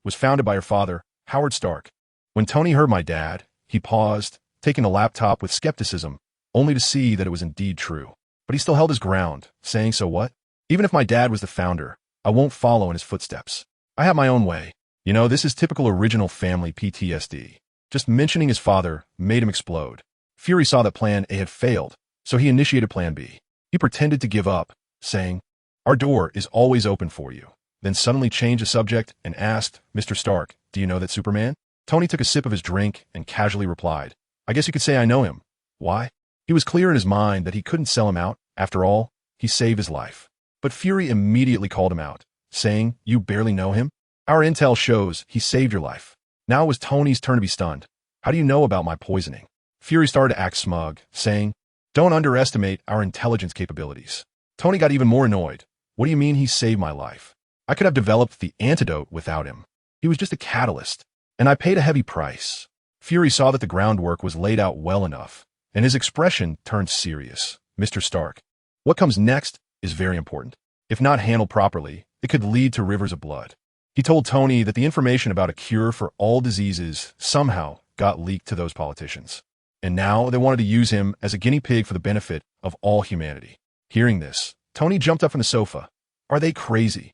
was founded by her father, Howard Stark. When Tony heard my dad, he paused, taking the laptop with skepticism, only to see that it was indeed true. But he still held his ground, saying, so what? Even if my dad was the founder, I won't follow in his footsteps. I have my own way. You know, this is typical original family PTSD. Just mentioning his father made him explode. Fury saw that Plan A had failed, so he initiated Plan B. He pretended to give up, saying, Our door is always open for you. Then suddenly changed the subject and asked, Mr. Stark, do you know that Superman? Tony took a sip of his drink and casually replied, I guess you could say I know him. Why? He was clear in his mind that he couldn't sell him out. After all, he saved his life. But Fury immediately called him out, saying, You barely know him? Our intel shows he saved your life. Now it was Tony's turn to be stunned. How do you know about my poisoning? Fury started to act smug, saying, Don't underestimate our intelligence capabilities. Tony got even more annoyed. What do you mean he saved my life? I could have developed the antidote without him. He was just a catalyst, and I paid a heavy price. Fury saw that the groundwork was laid out well enough, and his expression turned serious. Mr. Stark, what comes next is very important. If not handled properly, it could lead to rivers of blood. He told Tony that the information about a cure for all diseases somehow got leaked to those politicians, and now they wanted to use him as a guinea pig for the benefit of all humanity. Hearing this, Tony jumped up from the sofa. Are they crazy?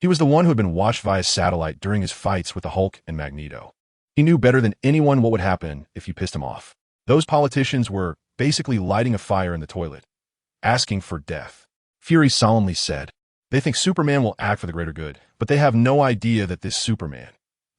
He was the one who had been watched via satellite during his fights with the Hulk and Magneto. He knew better than anyone what would happen if you pissed him off. Those politicians were basically lighting a fire in the toilet, asking for death. Fury solemnly said, They think Superman will act for the greater good, but they have no idea that this Superman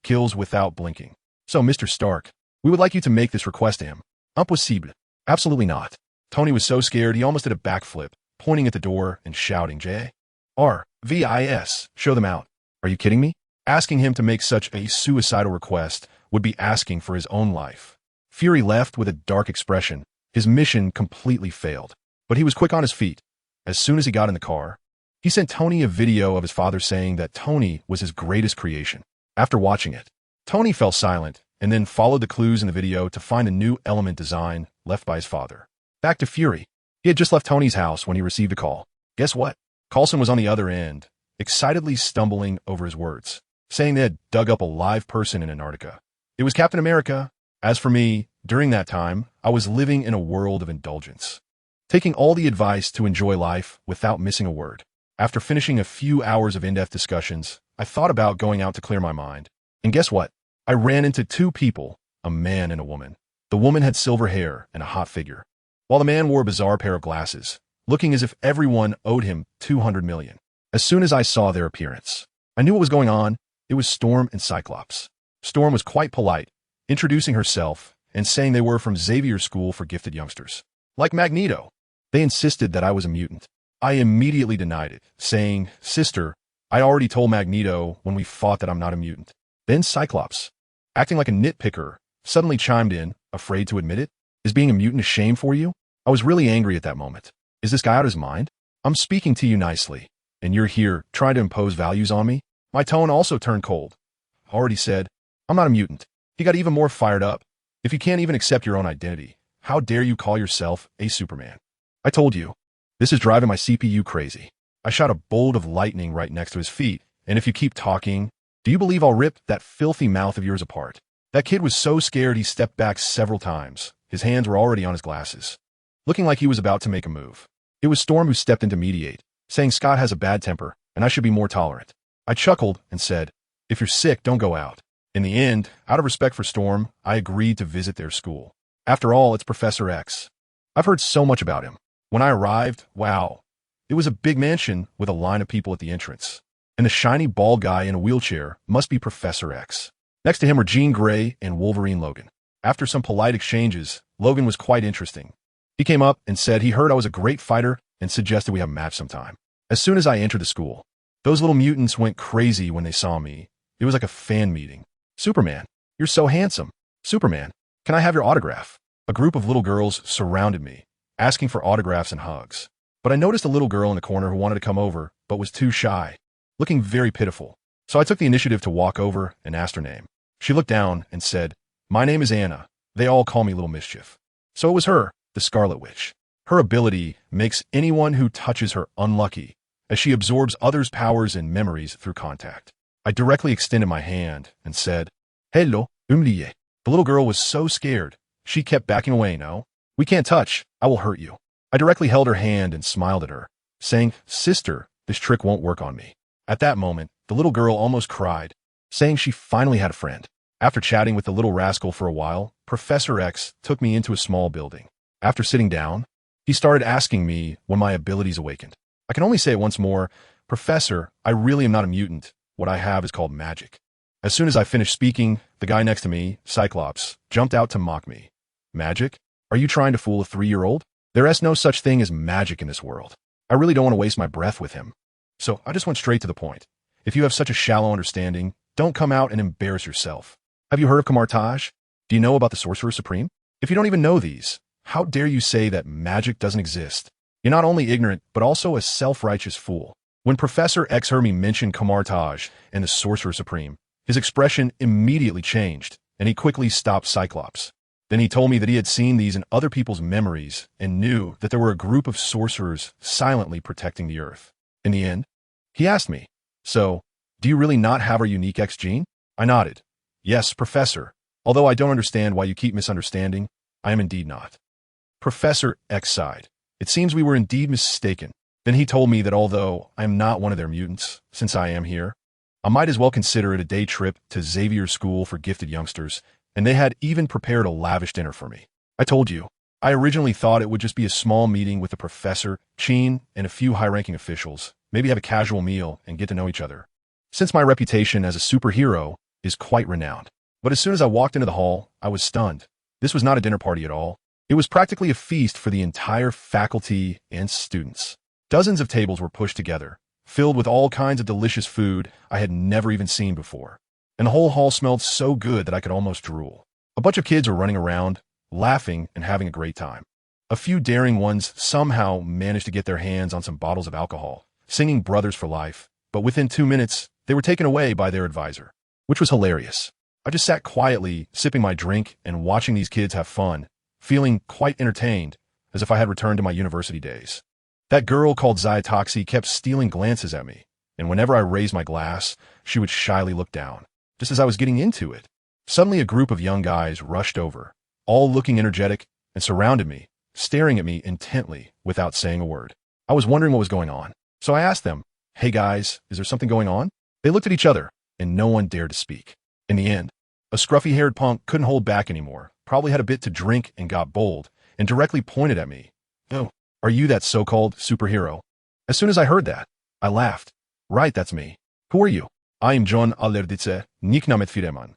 kills without blinking. So, Mr. Stark, we would like you to make this request to him. Impossible. Absolutely not. Tony was so scared he almost did a backflip, pointing at the door and shouting, J.R.V.I.S. Show them out. Are you kidding me? Asking him to make such a suicidal request would be asking for his own life. Fury left with a dark expression. His mission completely failed. But he was quick on his feet. As soon as he got in the car, he sent Tony a video of his father saying that Tony was his greatest creation. After watching it, Tony fell silent and then followed the clues in the video to find a new element design left by his father. Back to Fury. He had just left Tony's house when he received a call. Guess what? Coulson was on the other end, excitedly stumbling over his words, saying they had dug up a live person in Antarctica. It was Captain America. As for me, during that time, I was living in a world of indulgence, taking all the advice to enjoy life without missing a word. After finishing a few hours of in-depth discussions, I thought about going out to clear my mind. And guess what? I ran into two people, a man and a woman. The woman had silver hair and a hot figure, while the man wore a bizarre pair of glasses, looking as if everyone owed him 200 million. As soon as I saw their appearance, I knew what was going on. It was Storm and Cyclops. Storm was quite polite, introducing herself and saying they were from Xavier's School for Gifted Youngsters. Like Magneto, they insisted that I was a mutant. I immediately denied it, saying, "Sister, I already told Magneto when we fought that I'm not a mutant." Then Cyclops, acting like a nitpicker, suddenly chimed in, afraid to admit it. "Is being a mutant a shame for you?" I was really angry at that moment. Is this guy out of his mind? I'm speaking to you nicely, and you're here trying to impose values on me? My tone also turned cold. I already said, I'm not a mutant. He got even more fired up. If you can't even accept your own identity, how dare you call yourself a Superman? I told you. This is driving my CPU crazy. I shot a bolt of lightning right next to his feet, and if you keep talking, do you believe I'll rip that filthy mouth of yours apart? That kid was so scared he stepped back several times. His hands were already on his glasses, looking like he was about to make a move. It was Storm who stepped in to mediate, saying Scott has a bad temper, and I should be more tolerant. I chuckled and said, if you're sick, don't go out. In the end, out of respect for Storm, I agreed to visit their school. After all, it's Professor X. I've heard so much about him. When I arrived, wow, it was a big mansion with a line of people at the entrance. And the shiny bald guy in a wheelchair must be Professor X. Next to him were Jean Grey and Wolverine Logan. After some polite exchanges, Logan was quite interesting. He came up and said he heard I was a great fighter and suggested we have a match sometime. As soon as I entered the school, those little mutants went crazy when they saw me. It was like a fan meeting. Superman, you're so handsome. Superman, can I have your autograph? A group of little girls surrounded me, asking for autographs and hugs. But I noticed a little girl in the corner who wanted to come over, but was too shy, looking very pitiful. So I took the initiative to walk over and asked her name. She looked down and said, my name is Anna. They all call me Little Mischief. So it was her, the Scarlet Witch. Her ability makes anyone who touches her unlucky, as she absorbs others' powers and memories through contact. I directly extended my hand and said, hello, umliye. The little girl was so scared, she kept backing away. No, we can't touch. I will hurt you. I directly held her hand and smiled at her, saying, sister, this trick won't work on me. At that moment, the little girl almost cried, saying she finally had a friend. After chatting with the little rascal for a while, Professor X took me into a small building. After sitting down, he started asking me when my abilities awakened. I can only say it once more, Professor, I really am not a mutant. What I have is called magic. As soon as I finished speaking, the guy next to me, Cyclops, jumped out to mock me. Magic? Are you trying to fool a 3-year-old? There is no such thing as magic in this world. I really don't want to waste my breath with him. So I just went straight to the point. If you have such a shallow understanding, don't come out and embarrass yourself. Have you heard of Camartage? Do you know about the Sorcerer Supreme? If you don't even know these, how dare you say that magic doesn't exist? You're not only ignorant, but also a self-righteous fool. When Professor X heard me mention Camartage and the Sorcerer Supreme, his expression immediately changed, and he quickly stopped Cyclops. Then he told me that he had seen these in other people's memories and knew that there were a group of sorcerers silently protecting the Earth. In the end, he asked me, so, do you really not have our unique X gene? I nodded. Yes, Professor. Although I don't understand why you keep misunderstanding, I am indeed not. Professor X sighed. It seems we were indeed mistaken. Then he told me that although I am not one of their mutants, since I am here, I might as well consider it a day trip to Xavier's School for Gifted Youngsters, and they had even prepared a lavish dinner for me. I told you, I originally thought it would just be a small meeting with the professor, Chin, and a few high-ranking officials, maybe have a casual meal and get to know each other, since my reputation as a superhero is quite renowned. But as soon as I walked into the hall, I was stunned. This was not a dinner party at all. It was practically a feast for the entire faculty and students. Dozens of tables were pushed together, filled with all kinds of delicious food I had never even seen before. And the whole hall smelled so good that I could almost drool. A bunch of kids were running around, laughing and having a great time. A few daring ones somehow managed to get their hands on some bottles of alcohol, singing Brothers for Life, but within 2 minutes, they were taken away by their advisor, which was hilarious. I just sat quietly, sipping my drink and watching these kids have fun, feeling quite entertained, as if I had returned to my university days. That girl called Zyatoxi kept stealing glances at me, and whenever I raised my glass, she would shyly look down, just as I was getting into it. Suddenly a group of young guys rushed over, all looking energetic, and surrounded me, staring at me intently without saying a word. I was wondering what was going on, so I asked them, hey guys, is there something going on? They looked at each other, and no one dared to speak. In the end, a scruffy-haired punk couldn't hold back anymore, probably had a bit to drink and got bold, and directly pointed at me. "Oh, are you that so-called superhero?" As soon as I heard that, I laughed. "Right, that's me. Who are you?" "I am John Allerdice, nicknamed Fireman."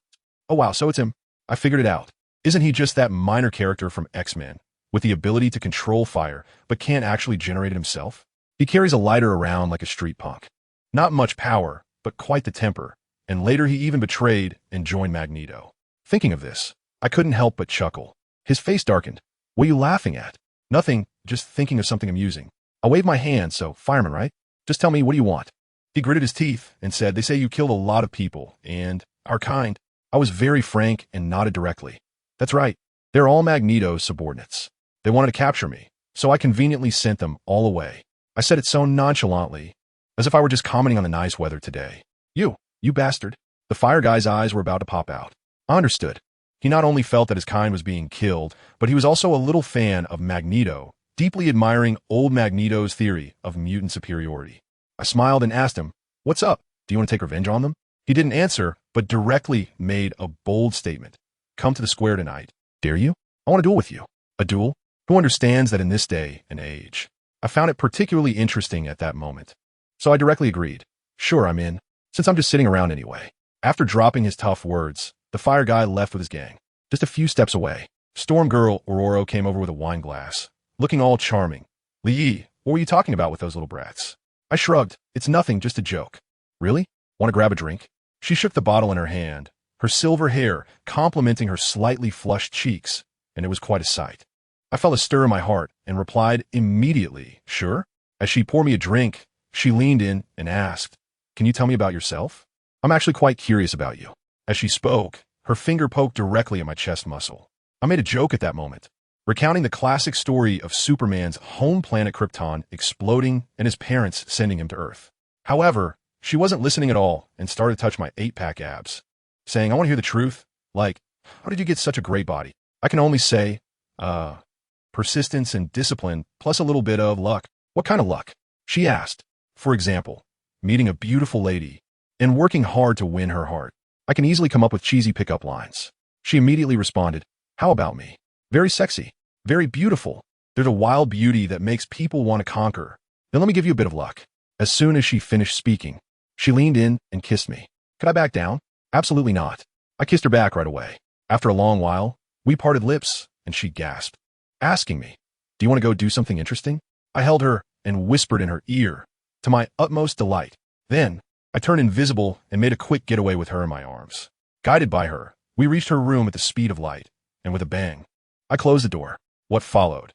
"Oh wow, so it's him. I figured it out. Isn't he just that minor character from X-Men, with the ability to control fire, but can't actually generate it himself? He carries a lighter around like a street punk. Not much power, but quite the temper, and later he even betrayed and joined Magneto." Thinking of this, I couldn't help but chuckle. His face darkened. "What are you laughing at?" "Nothing, just thinking of something amusing." I waved my hand, "So, fireman, right? Just tell me, what do you want?" He gritted his teeth and said, "They say you killed a lot of people, and our kind." I was very frank and nodded directly. "That's right. They're all Magneto's subordinates. They wanted to capture me, so I conveniently sent them all away." I said it so nonchalantly, as if I were just commenting on the nice weather today. You bastard." The fire guy's eyes were about to pop out. I understood. He not only felt that his kind was being killed, but he was also a little fan of Magneto, deeply admiring old Magneto's theory of mutant superiority. I smiled and asked him, "What's up? Do you want to take revenge on them?" He didn't answer, but directly made a bold statement. "Come to the square tonight. Dare you? I want to duel with you." A duel? Who understands that in this day and age? I found it particularly interesting at that moment. So I directly agreed. "Sure, I'm in, since I'm just sitting around anyway." After dropping his tough words, the fire guy left with his gang. Just a few steps away, Storm Girl Aurora came over with a wine glass, looking all charming. "Lee, what were you talking about with those little brats?" I shrugged. "It's nothing, just a joke." "Really? Want to grab a drink?" She shook the bottle in her hand, her silver hair complementing her slightly flushed cheeks, and it was quite a sight. I felt a stir in my heart and replied immediately, "Sure." As she poured me a drink, she leaned in and asked, "Can you tell me about yourself? I'm actually quite curious about you." As she spoke, her finger poked directly at my chest muscle. I made a joke at that moment, recounting the classic story of Superman's home planet Krypton exploding and his parents sending him to Earth. However, she wasn't listening at all and started to touch my 8-pack abs, saying, "I want to hear the truth. Like, how did you get such a great body?" I can only say, persistence and discipline, plus a little bit of luck." "What kind of luck?" she asked. "For example, meeting a beautiful lady and working hard to win her heart. I can easily come up with cheesy pickup lines." She immediately responded, "How about me? Very sexy, very beautiful. There's a wild beauty that makes people want to conquer. Then let me give you a bit of luck." As soon as she finished speaking, she leaned in and kissed me. Could I back down? Absolutely not. I kissed her back right away. After a long while, we parted lips, and she gasped, asking me, "Do you want to go do something interesting?" I held her and whispered in her ear, to my utmost delight. Then, I turned invisible and made a quick getaway with her in my arms. Guided by her, we reached her room at the speed of light, and with a bang, I closed the door. What followed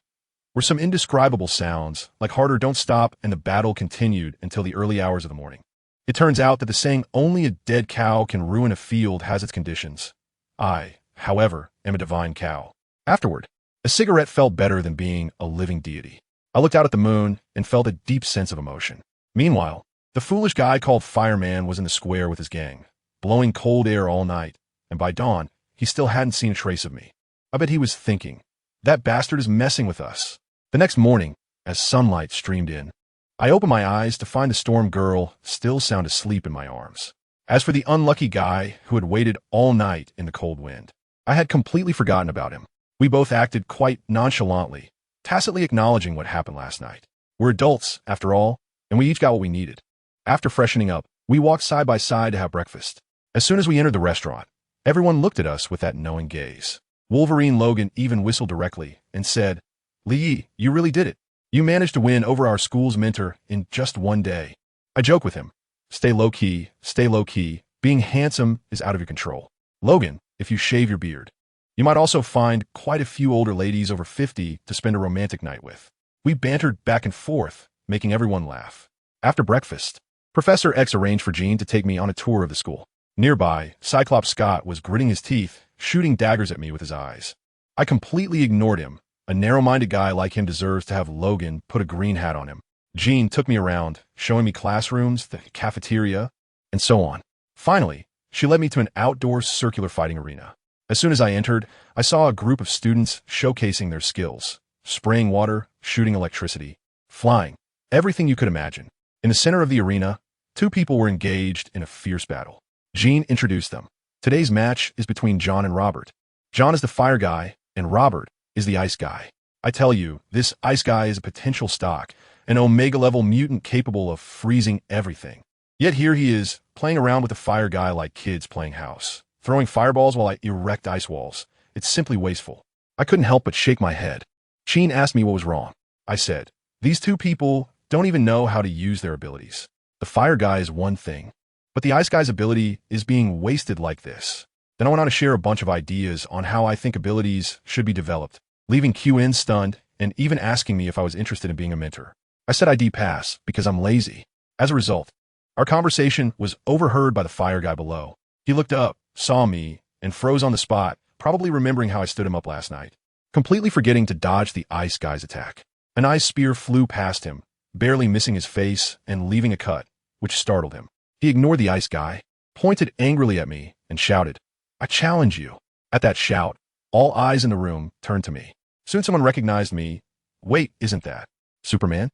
were some indescribable sounds, like harder "don't stop," and the battle continued until the early hours of the morning. It turns out that the saying, "only a dead cow can ruin a field," has its conditions. I, however, am a divine cow. Afterward, a cigarette felt better than being a living deity. I looked out at the moon and felt a deep sense of emotion. Meanwhile, the foolish guy called Fireman was in the square with his gang, blowing cold air all night, and by dawn, he still hadn't seen a trace of me. I bet he was thinking, "That bastard is messing with us." The next morning, as sunlight streamed in, I opened my eyes to find the Storm Girl still sound asleep in my arms. As for the unlucky guy who had waited all night in the cold wind, I had completely forgotten about him. We both acted quite nonchalantly, tacitly acknowledging what happened last night. We're adults, after all, and we each got what we needed. After freshening up, we walked side by side to have breakfast. As soon as we entered the restaurant, everyone looked at us with that knowing gaze. Wolverine Logan even whistled directly and said, "Lee, you really did it. You managed to win over our school's mentor in just one day." I joke with him, stay low key, being handsome is out of your control. Logan, if you shave your beard, you might also find quite a few older ladies over 50 to spend a romantic night with." We bantered back and forth, making everyone laugh. After breakfast, Professor X arranged for Jean to take me on a tour of the school. Nearby, Cyclops Scott was gritting his teeth, shooting daggers at me with his eyes. I completely ignored him. A narrow-minded guy like him deserves to have Logan put a green hat on him. Jean took me around, showing me classrooms, the cafeteria, and so on. Finally, she led me to an outdoor circular fighting arena. As soon as I entered, I saw a group of students showcasing their skills, spraying water, shooting electricity, flying, everything you could imagine. In the center of the arena, two people were engaged in a fierce battle. Jean introduced them. "Today's match is between John and Robert. John is the fire guy, and Robert is the ice guy. I tell you, this ice guy is a potential stock, an Omega-level mutant capable of freezing everything. Yet here he is, playing around with the fire guy like kids playing house, throwing fireballs while I erect ice walls. It's simply wasteful. I couldn't help but shake my head. Sheen asked me what was wrong. I said, these two people don't even know how to use their abilities. The fire guy is one thing, but the ice guy's ability is being wasted like this. Then I went on to share a bunch of ideas on how I think abilities should be developed, leaving QN stunned and even asking me if I was interested in being a mentor. I said I'd pass because I'm lazy. As a result, our conversation was overheard by the fire guy below. He looked up, saw me, and froze on the spot, probably remembering how I stood him up last night, completely forgetting to dodge the ice guy's attack. An ice spear flew past him, barely missing his face and leaving a cut, which startled him. He ignored the ice guy, pointed angrily at me, and shouted, I challenge you. At that shout, all eyes in the room turned to me. Soon someone recognized me. Wait, isn't that Superman?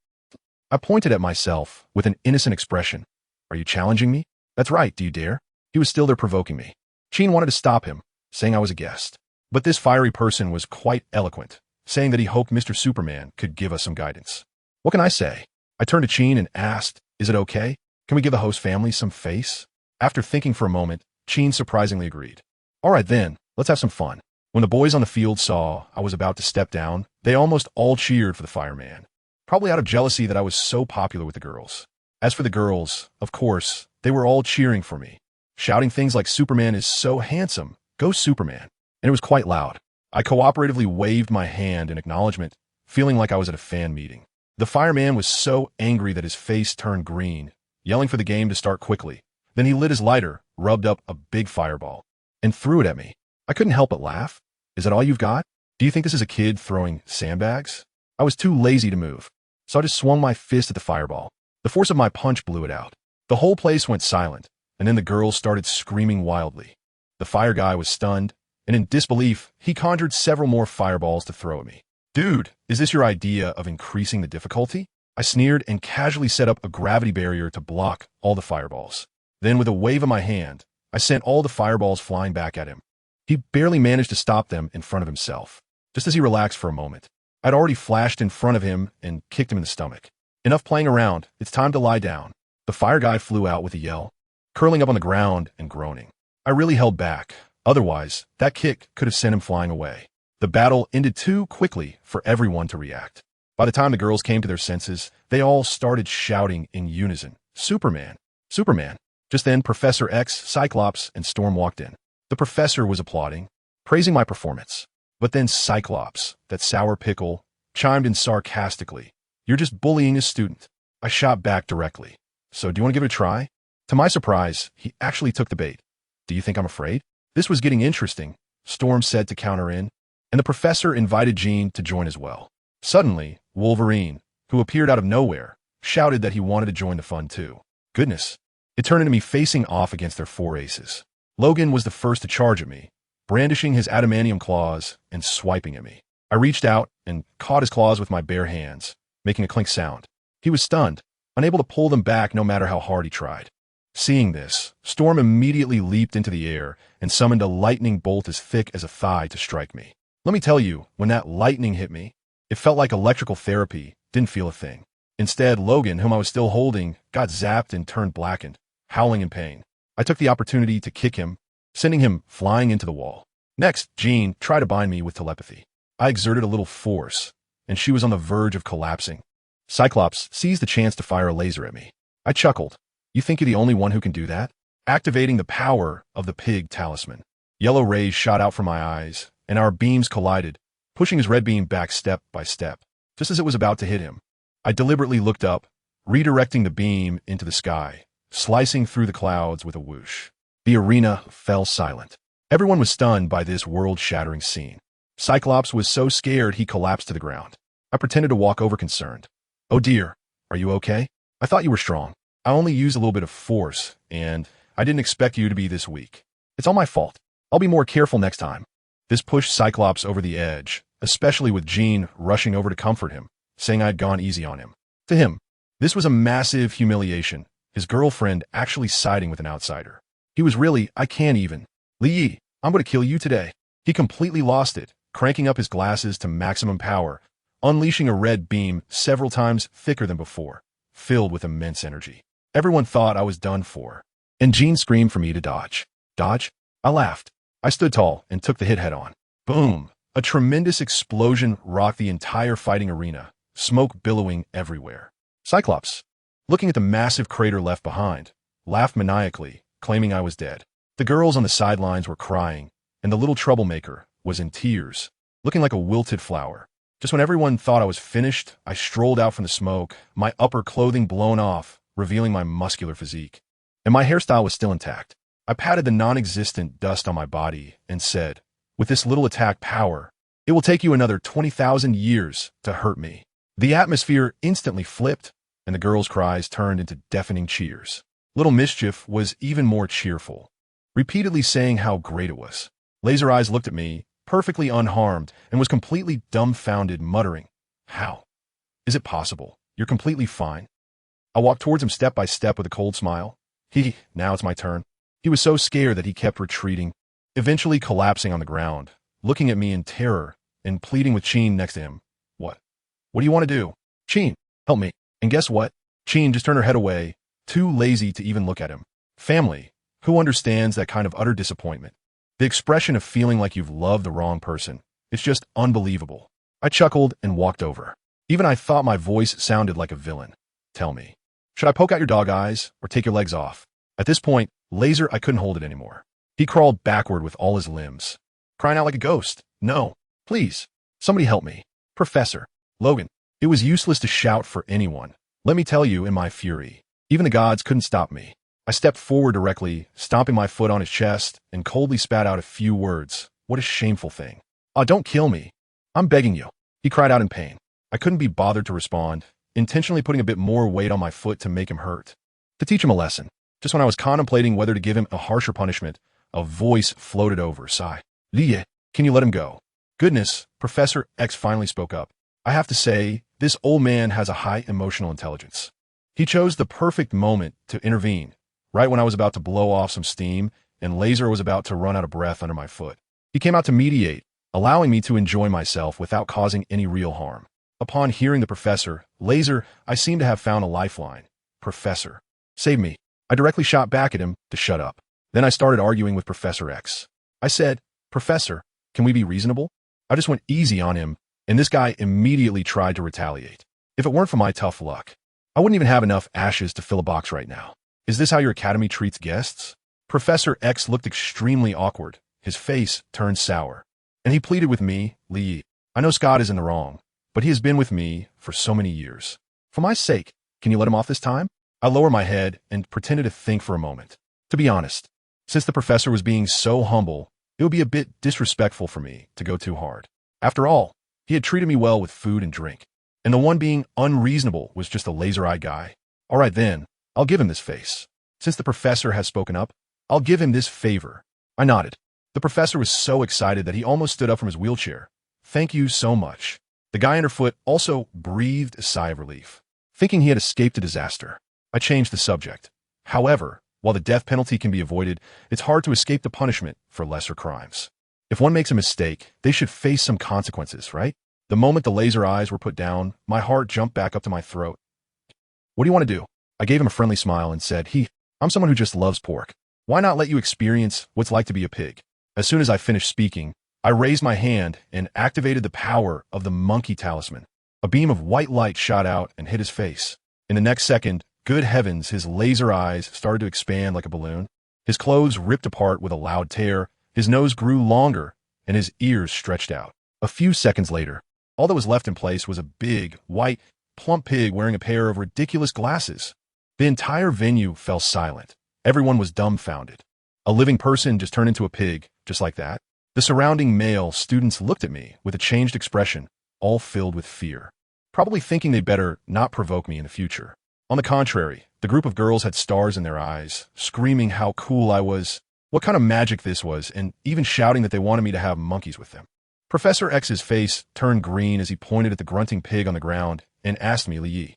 I pointed at myself with an innocent expression. Are you challenging me? That's right, do you dare? He was still there provoking me. Sheen wanted to stop him, saying I was a guest. But this fiery person was quite eloquent, saying that he hoped Mr. Superman could give us some guidance. What can I say? I turned to Sheen and asked, is it okay? Can we give the host family some face? After thinking for a moment, Sheen surprisingly agreed. All right then, let's have some fun. When the boys on the field saw I was about to step down, they almost all cheered for the fireman, probably out of jealousy that I was so popular with the girls. As for the girls, of course, they were all cheering for me, shouting things like Superman is so handsome, go Superman, and it was quite loud. I cooperatively waved my hand in acknowledgement, feeling like I was at a fan meeting. The fireman was so angry that his face turned green, yelling for the game to start quickly. Then he lit his lighter, rubbed up a big fireball, and threw it at me. I couldn't help but laugh. Is that all you've got? Do you think this is a kid throwing sandbags? I was too lazy to move, so I just swung my fist at the fireball. The force of my punch blew it out. The whole place went silent, and then the girls started screaming wildly. The fire guy was stunned, and in disbelief, he conjured several more fireballs to throw at me. Dude, is this your idea of increasing the difficulty? I sneered and casually set up a gravity barrier to block all the fireballs. Then with a wave of my hand, I sent all the fireballs flying back at him. He barely managed to stop them in front of himself. Just as he relaxed for a moment, I'd already flashed in front of him and kicked him in the stomach. Enough playing around, it's time to lie down. The fire guy flew out with a yell, curling up on the ground and groaning. I really held back. Otherwise, that kick could have sent him flying away. The battle ended too quickly for everyone to react. By the time the girls came to their senses, they all started shouting in unison, Superman! Superman! Just then, Professor X, Cyclops, and Storm walked in. The professor was applauding, praising my performance. But then Cyclops, that sour pickle, chimed in sarcastically. You're just bullying a student. I shot back directly. So do you want to give it a try? To my surprise, he actually took the bait. Do you think I'm afraid? This was getting interesting, Storm said to counter in, and the professor invited Jean to join as well. Suddenly, Wolverine, who appeared out of nowhere, shouted that he wanted to join the fun too. Goodness. It turned into me facing off against their four aces. Logan was the first to charge at me, brandishing his adamantium claws and swiping at me. I reached out and caught his claws with my bare hands, making a clink sound. He was stunned, unable to pull them back no matter how hard he tried. Seeing this, Storm immediately leaped into the air and summoned a lightning bolt as thick as a thigh to strike me. Let me tell you, when that lightning hit me, it felt like electrical therapy, didn't feel a thing. Instead, Logan, whom I was still holding, got zapped and turned blackened, howling in pain. I took the opportunity to kick him, sending him flying into the wall. Next, Jean tried to bind me with telepathy. I exerted a little force, and she was on the verge of collapsing. Cyclops seized the chance to fire a laser at me. I chuckled. You think you're the only one who can do that? Activating the power of the pig talisman. Yellow rays shot out from my eyes, and our beams collided, pushing his red beam back step by step. Just as it was about to hit him, I deliberately looked up, redirecting the beam into the sky, slicing through the clouds with a whoosh. The arena fell silent. Everyone was stunned by this world-shattering scene. Cyclops was so scared he collapsed to the ground. I pretended to walk over concerned. Oh dear, are you okay? I thought you were strong. I only used a little bit of force, and I didn't expect you to be this weak. It's all my fault. I'll be more careful next time. This pushed Cyclops over the edge, especially with Jean rushing over to comfort him, saying I'd gone easy on him. To him, this was a massive humiliation, his girlfriend actually siding with an outsider. He was really, I can't even. Lee, I'm going to kill you today. He completely lost it, cranking up his glasses to maximum power, unleashing a red beam several times thicker than before, filled with immense energy. Everyone thought I was done for, and Jean screamed for me to dodge. Dodge? I laughed. I stood tall and took the hit head-on. Boom! A tremendous explosion rocked the entire fighting arena, smoke billowing everywhere. Cyclops, looking at the massive crater left behind, laughed maniacally, claiming I was dead. The girls on the sidelines were crying, and the little troublemaker was in tears, looking like a wilted flower. Just when everyone thought I was finished, I strolled out from the smoke, my upper clothing blown off, revealing my muscular physique. And my hairstyle was still intact. I patted the non-existent dust on my body and said, with this little attack power, it will take you another 20,000 years to hurt me. The atmosphere instantly flipped, and the girls' cries turned into deafening cheers. Little Mischief was even more cheerful, repeatedly saying how great it was. Laser Eyes looked at me, perfectly unharmed, and was completely dumbfounded, muttering, "How? Is it possible? You're completely fine." I walked towards him step by step with a cold smile. Now it's my turn. He was so scared that he kept retreating, eventually collapsing on the ground, looking at me in terror and pleading with Cheen next to him. What do you want to do? Cheen, help me. And guess what? Cheen just turned her head away, too lazy to even look at him. Family, who understands that kind of utter disappointment? The expression of feeling like you've loved the wrong person. It's just unbelievable. I chuckled and walked over. Even I thought my voice sounded like a villain. Tell me, should I poke out your dog eyes or take your legs off? At this point, Laser, I couldn't hold it anymore. He crawled backward with all his limbs, crying out like a ghost. No, please, somebody help me. Professor, Logan. It was useless to shout for anyone. Let me tell you, in my fury, even the gods couldn't stop me. I stepped forward directly, stomping my foot on his chest, and coldly spat out a few words. What a shameful thing. Don't kill me. I'm begging you. He cried out in pain. I couldn't be bothered to respond, intentionally putting a bit more weight on my foot to make him hurt. To teach him a lesson. Just when I was contemplating whether to give him a harsher punishment, a voice floated over. Sigh. Lie, can you let him go? Goodness, Professor X finally spoke up. I have to say, this old man has a high emotional intelligence. He chose the perfect moment to intervene, right when I was about to blow off some steam and Laser was about to run out of breath under my foot. He came out to mediate, allowing me to enjoy myself without causing any real harm. Upon hearing the professor, Laser, I seemed to have found a lifeline. Professor, save me. I directly shot back at him to shut up. Then I started arguing with Professor X. I said, Professor, can we be reasonable? I just went easy on him, and this guy immediately tried to retaliate. If it weren't for my tough luck, I wouldn't even have enough ashes to fill a box right now. Is this how your academy treats guests? Professor X looked extremely awkward. His face turned sour. And he pleaded with me, Lee. I know Scott is in the wrong, but he has been with me for so many years. For my sake, can you let him off this time? I lowered my head and pretended to think for a moment. To be honest, since the professor was being so humble, it would be a bit disrespectful for me to go too hard. After all, he had treated me well with food and drink, and the one being unreasonable was just a laser-eyed guy. All right then, I'll give him this face. Since the professor has spoken up, I'll give him this favor. I nodded. The professor was so excited that he almost stood up from his wheelchair. Thank you so much. The guy underfoot also breathed a sigh of relief, thinking he had escaped a disaster. I changed the subject. However, while the death penalty can be avoided, it's hard to escape the punishment for lesser crimes. If one makes a mistake, they should face some consequences, right? The moment the laser eyes were put down, my heart jumped back up to my throat. What do you want to do? I gave him a friendly smile and said, I'm someone who just loves pork. Why not let you experience what's like to be a pig? As soon as I finished speaking, I raised my hand and activated the power of the monkey talisman. A beam of white light shot out and hit his face. In the next second, good heavens, his laser eyes started to expand like a balloon. His clothes ripped apart with a loud tear, his nose grew longer, and his ears stretched out. A few seconds later, all that was left in place was a big, white, plump pig wearing a pair of ridiculous glasses. The entire venue fell silent. Everyone was dumbfounded. A living person just turned into a pig, just like that. The surrounding male students looked at me with a changed expression, all filled with fear, probably thinking they better not provoke me in the future. On the contrary, the group of girls had stars in their eyes, screaming how cool I was, what kind of magic this was, and even shouting that they wanted me to have monkeys with them. Professor X's face turned green as he pointed at the grunting pig on the ground and asked me, Li,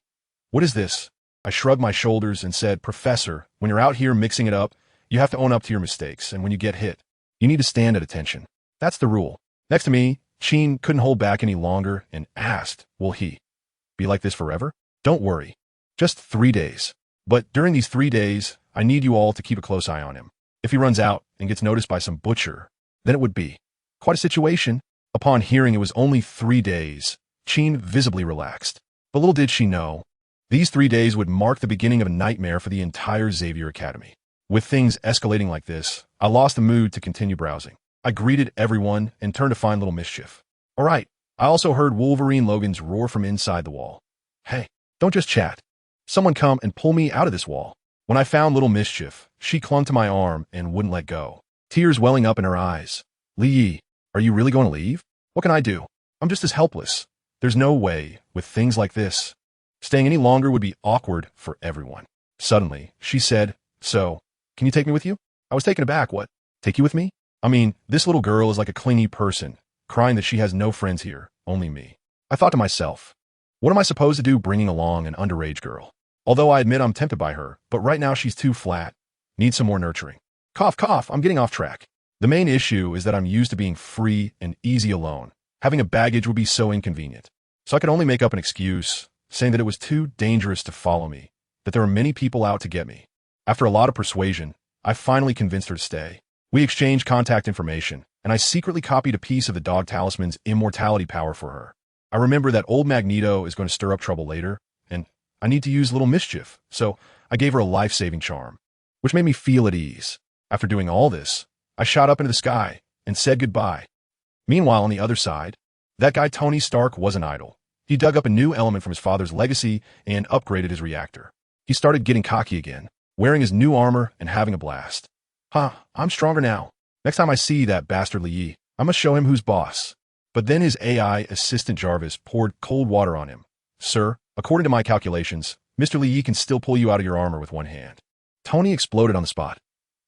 what is this? I shrugged my shoulders and said, Professor, when you're out here mixing it up, you have to own up to your mistakes, and when you get hit, you need to stand at attention. That's the rule. Next to me, Sheen couldn't hold back any longer and asked, will he be like this forever? Don't worry. Just 3 days. But during these 3 days, I need you all to keep a close eye on him. If he runs out and gets noticed by some butcher, then it would be quite a situation. Upon hearing it was only 3 days, Sheen visibly relaxed. But little did she know, these 3 days would mark the beginning of a nightmare for the entire Xavier Academy. With things escalating like this, I lost the mood to continue browsing. I greeted everyone and turned to find little mischief. All right, I also heard Wolverine Logan's roar from inside the wall. Hey, don't just chat. Someone come and pull me out of this wall. When I found little mischief, she clung to my arm and wouldn't let go, tears welling up in her eyes. Lee, are you really going to leave? What can I do? I'm just as helpless. There's no way, with things like this. Staying any longer would be awkward for everyone. Suddenly, she said, so, can you take me with you? I was taken aback. What? Take you with me? I mean, this little girl is like a clingy person, crying that she has no friends here, only me. I thought to myself, what am I supposed to do bringing along an underage girl? Although I admit I'm tempted by her, but right now she's too flat. Needs some more nurturing. Cough, cough, I'm getting off track. The main issue is that I'm used to being free and easy alone. Having a baggage would be so inconvenient. So I could only make up an excuse, saying that it was too dangerous to follow me, that there were many people out to get me. After a lot of persuasion, I finally convinced her to stay. We exchanged contact information, and I secretly copied a piece of the dog talisman's immortality power for her. I remember that old Magneto is going to stir up trouble later, and I need to use little mischief, so I gave her a life-saving charm, which made me feel at ease. After doing all this, I shot up into the sky and said goodbye. Meanwhile, on the other side, that guy Tony Stark wasn't idle. He dug up a new element from his father's legacy and upgraded his reactor. He started getting cocky again, wearing his new armor and having a blast. I'm stronger now. Next time I see that bastard Lee, I must show him who's boss. But then his AI assistant Jarvis poured cold water on him. Sir, according to my calculations, Mr. Lee can still pull you out of your armor with one hand. Tony exploded on the spot.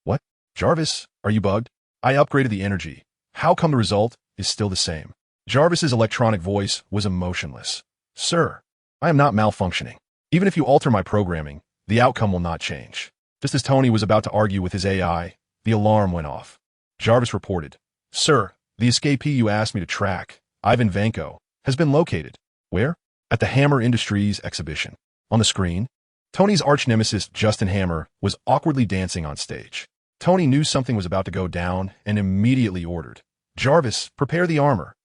What? Jarvis, are you bugged? I upgraded the energy. How come the result is still the same? Jarvis's electronic voice was emotionless. Sir, I am not malfunctioning. Even if you alter my programming, the outcome will not change. Just as Tony was about to argue with his AI, the alarm went off. Jarvis reported, Sir, the escapee you asked me to track, Ivan Vanko, has been located. Where? At the Hammer Industries exhibition. On the screen, Tony's arch-nemesis Justin Hammer was awkwardly dancing on stage. Tony knew something was about to go down and immediately ordered, Jarvis, prepare the armor.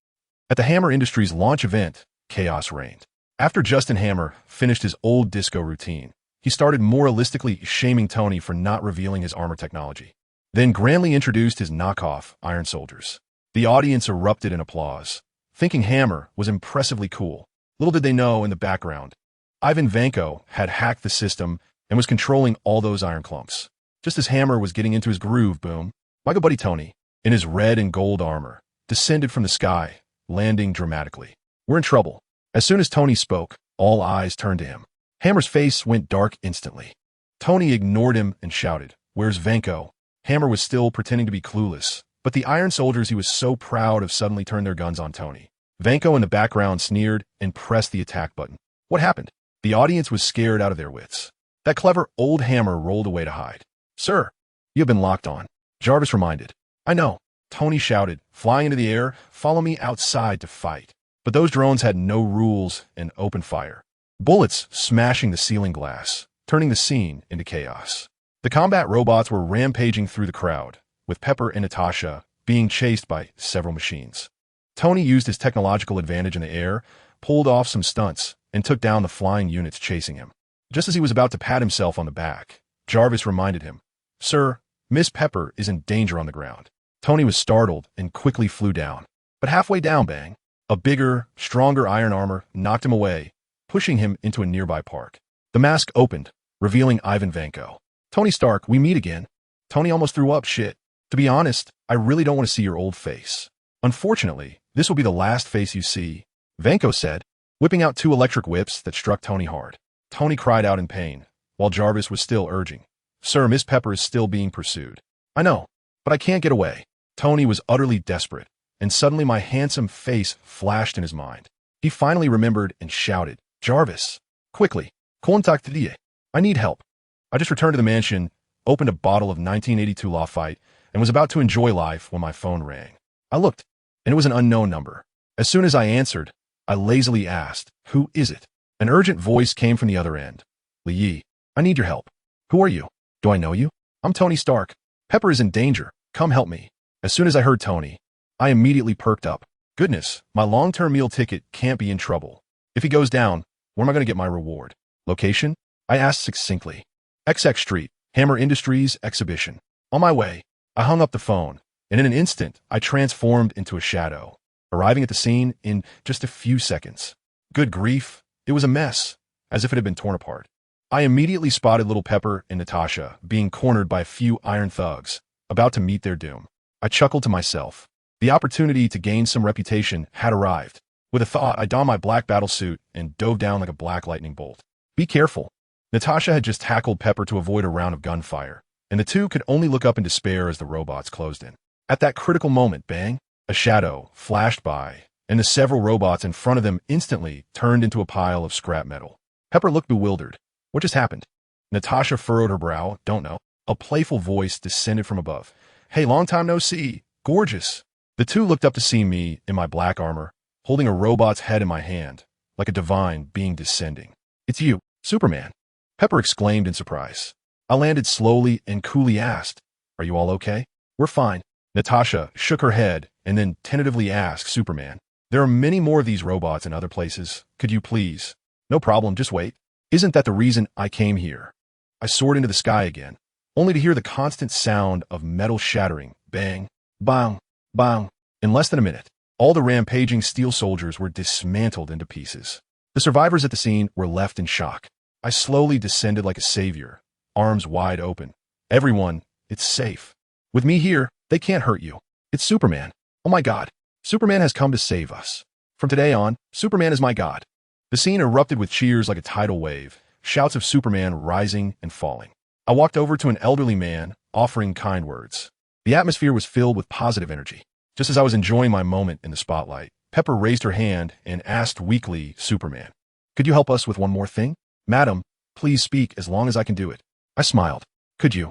At the Hammer Industries launch event, chaos reigned. After Justin Hammer finished his old disco routine, he started moralistically shaming Tony for not revealing his armor technology, then grandly introduced his knockoff Iron Soldiers. The audience erupted in applause, thinking Hammer was impressively cool. Little did they know in the background, Ivan Vanko had hacked the system and was controlling all those iron clumps. Just as Hammer was getting into his groove, boom, my good buddy Tony, in his red and gold armor, descended from the sky, landing dramatically. We're in trouble. As soon as Tony spoke, all eyes turned to him. Hammer's face went dark instantly. Tony ignored him and shouted, Where's Vanko? Hammer was still pretending to be clueless, but the Iron Soldiers he was so proud of suddenly turned their guns on Tony. Vanko in the background sneered and pressed the attack button. What happened? The audience was scared out of their wits. That clever old Hammer rolled away to hide. Sir, you have been locked on. Jarvis reminded. I know. Tony shouted, flying into the air, follow me outside to fight. But those drones had no rules and opened fire. Bullets smashing the ceiling glass, turning the scene into chaos. The combat robots were rampaging through the crowd, with Pepper and Natasha being chased by several machines. Tony used his technological advantage in the air, pulled off some stunts, and took down the flying units chasing him. Just as he was about to pat himself on the back, Jarvis reminded him, Sir, Miss Pepper is in danger on the ground. Tony was startled and quickly flew down. But halfway down, bang, a bigger, stronger iron armor knocked him away, pushing him into a nearby park. The mask opened, revealing Ivan Vanko. Tony Stark, we meet again. Tony almost threw up. Shit. To be honest, I really don't want to see your old face. Unfortunately, this will be the last face you see, Vanko said, whipping out 2 electric whips that struck Tony hard. Tony cried out in pain, while Jarvis was still urging, Sir, Miss Pepper is still being pursued. I know, but I can't get away. Tony was utterly desperate, and suddenly my handsome face flashed in his mind. He finally remembered and shouted, Jarvis, quickly, contact die. I need help. I just returned to the mansion, opened a bottle of 1982 Lafite, and was about to enjoy life when my phone rang. I looked, and it was an unknown number. As soon as I answered, I lazily asked, "Who is it?" An urgent voice came from the other end. "Yi, I need your help." "Who are you?" "Do I know you?" "I'm Tony Stark. Pepper is in danger. Come help me." As soon as I heard Tony, I immediately perked up. Goodness, my long-term meal ticket can't be in trouble. If he goes down, where am I going to get my reward? Location? I asked succinctly. XX Street, Hammer Industries Exhibition. On my way, I hung up the phone, and in an instant, I transformed into a shadow, arriving at the scene in just a few seconds. Good grief, it was a mess, as if it had been torn apart. I immediately spotted little Pepper and Natasha being cornered by a few iron thugs, about to meet their doom. I chuckled to myself. The opportunity to gain some reputation had arrived. With a thought, I donned my black battlesuit and dove down like a black lightning bolt. Be careful. Natasha had just tackled Pepper to avoid a round of gunfire, and the two could only look up in despair as the robots closed in. At that critical moment, bang, a shadow flashed by, and the several robots in front of them instantly turned into a pile of scrap metal. Pepper looked bewildered. What just happened? Natasha furrowed her brow. Don't know. A playful voice descended from above. Hey, long time no see. Gorgeous. The two looked up to see me in my black armor, holding a robot's head in my hand, like a divine being descending. It's you, Superman. Pepper exclaimed in surprise. I landed slowly and coolly asked, "Are you all okay?" "We're fine." Natasha shook her head and then tentatively asked Superman, "There are many more of these robots in other places. Could you please?" "No problem, just wait." "Isn't that the reason I came here?" I soared into the sky again, only to hear the constant sound of metal shattering, bang, bang, bang. In less than a minute, all the rampaging steel soldiers were dismantled into pieces. The survivors at the scene were left in shock. I slowly descended like a savior, arms wide open. "Everyone, it's safe. With me here, they can't hurt you. It's Superman. Oh my God. Superman has come to save us. From today on, Superman is my God." The scene erupted with cheers like a tidal wave, shouts of Superman rising and falling. I walked over to an elderly man, offering kind words. The atmosphere was filled with positive energy. Just as I was enjoying my moment in the spotlight, Pepper raised her hand and asked weakly, "Superman, could you help us with one more thing?" "Madam, please speak as long as I can do it." I smiled. "Could you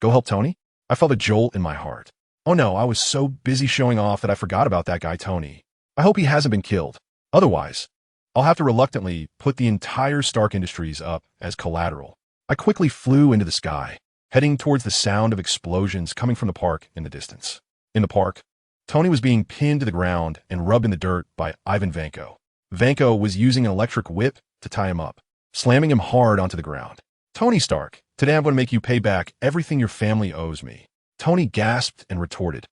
go help Tony?" I felt a jolt in my heart. Oh no, I was so busy showing off that I forgot about that guy Tony. I hope he hasn't been killed. Otherwise, I'll have to reluctantly put the entire Stark Industries up as collateral. I quickly flew into the sky, heading towards the sound of explosions coming from the park in the distance. In the park, Tony was being pinned to the ground and rubbed in the dirt by Ivan Vanko. Vanko was using an electric whip to tie him up, slamming him hard onto the ground. "Tony Stark, today I'm going to make you pay back everything your family owes me." Tony gasped and retorted,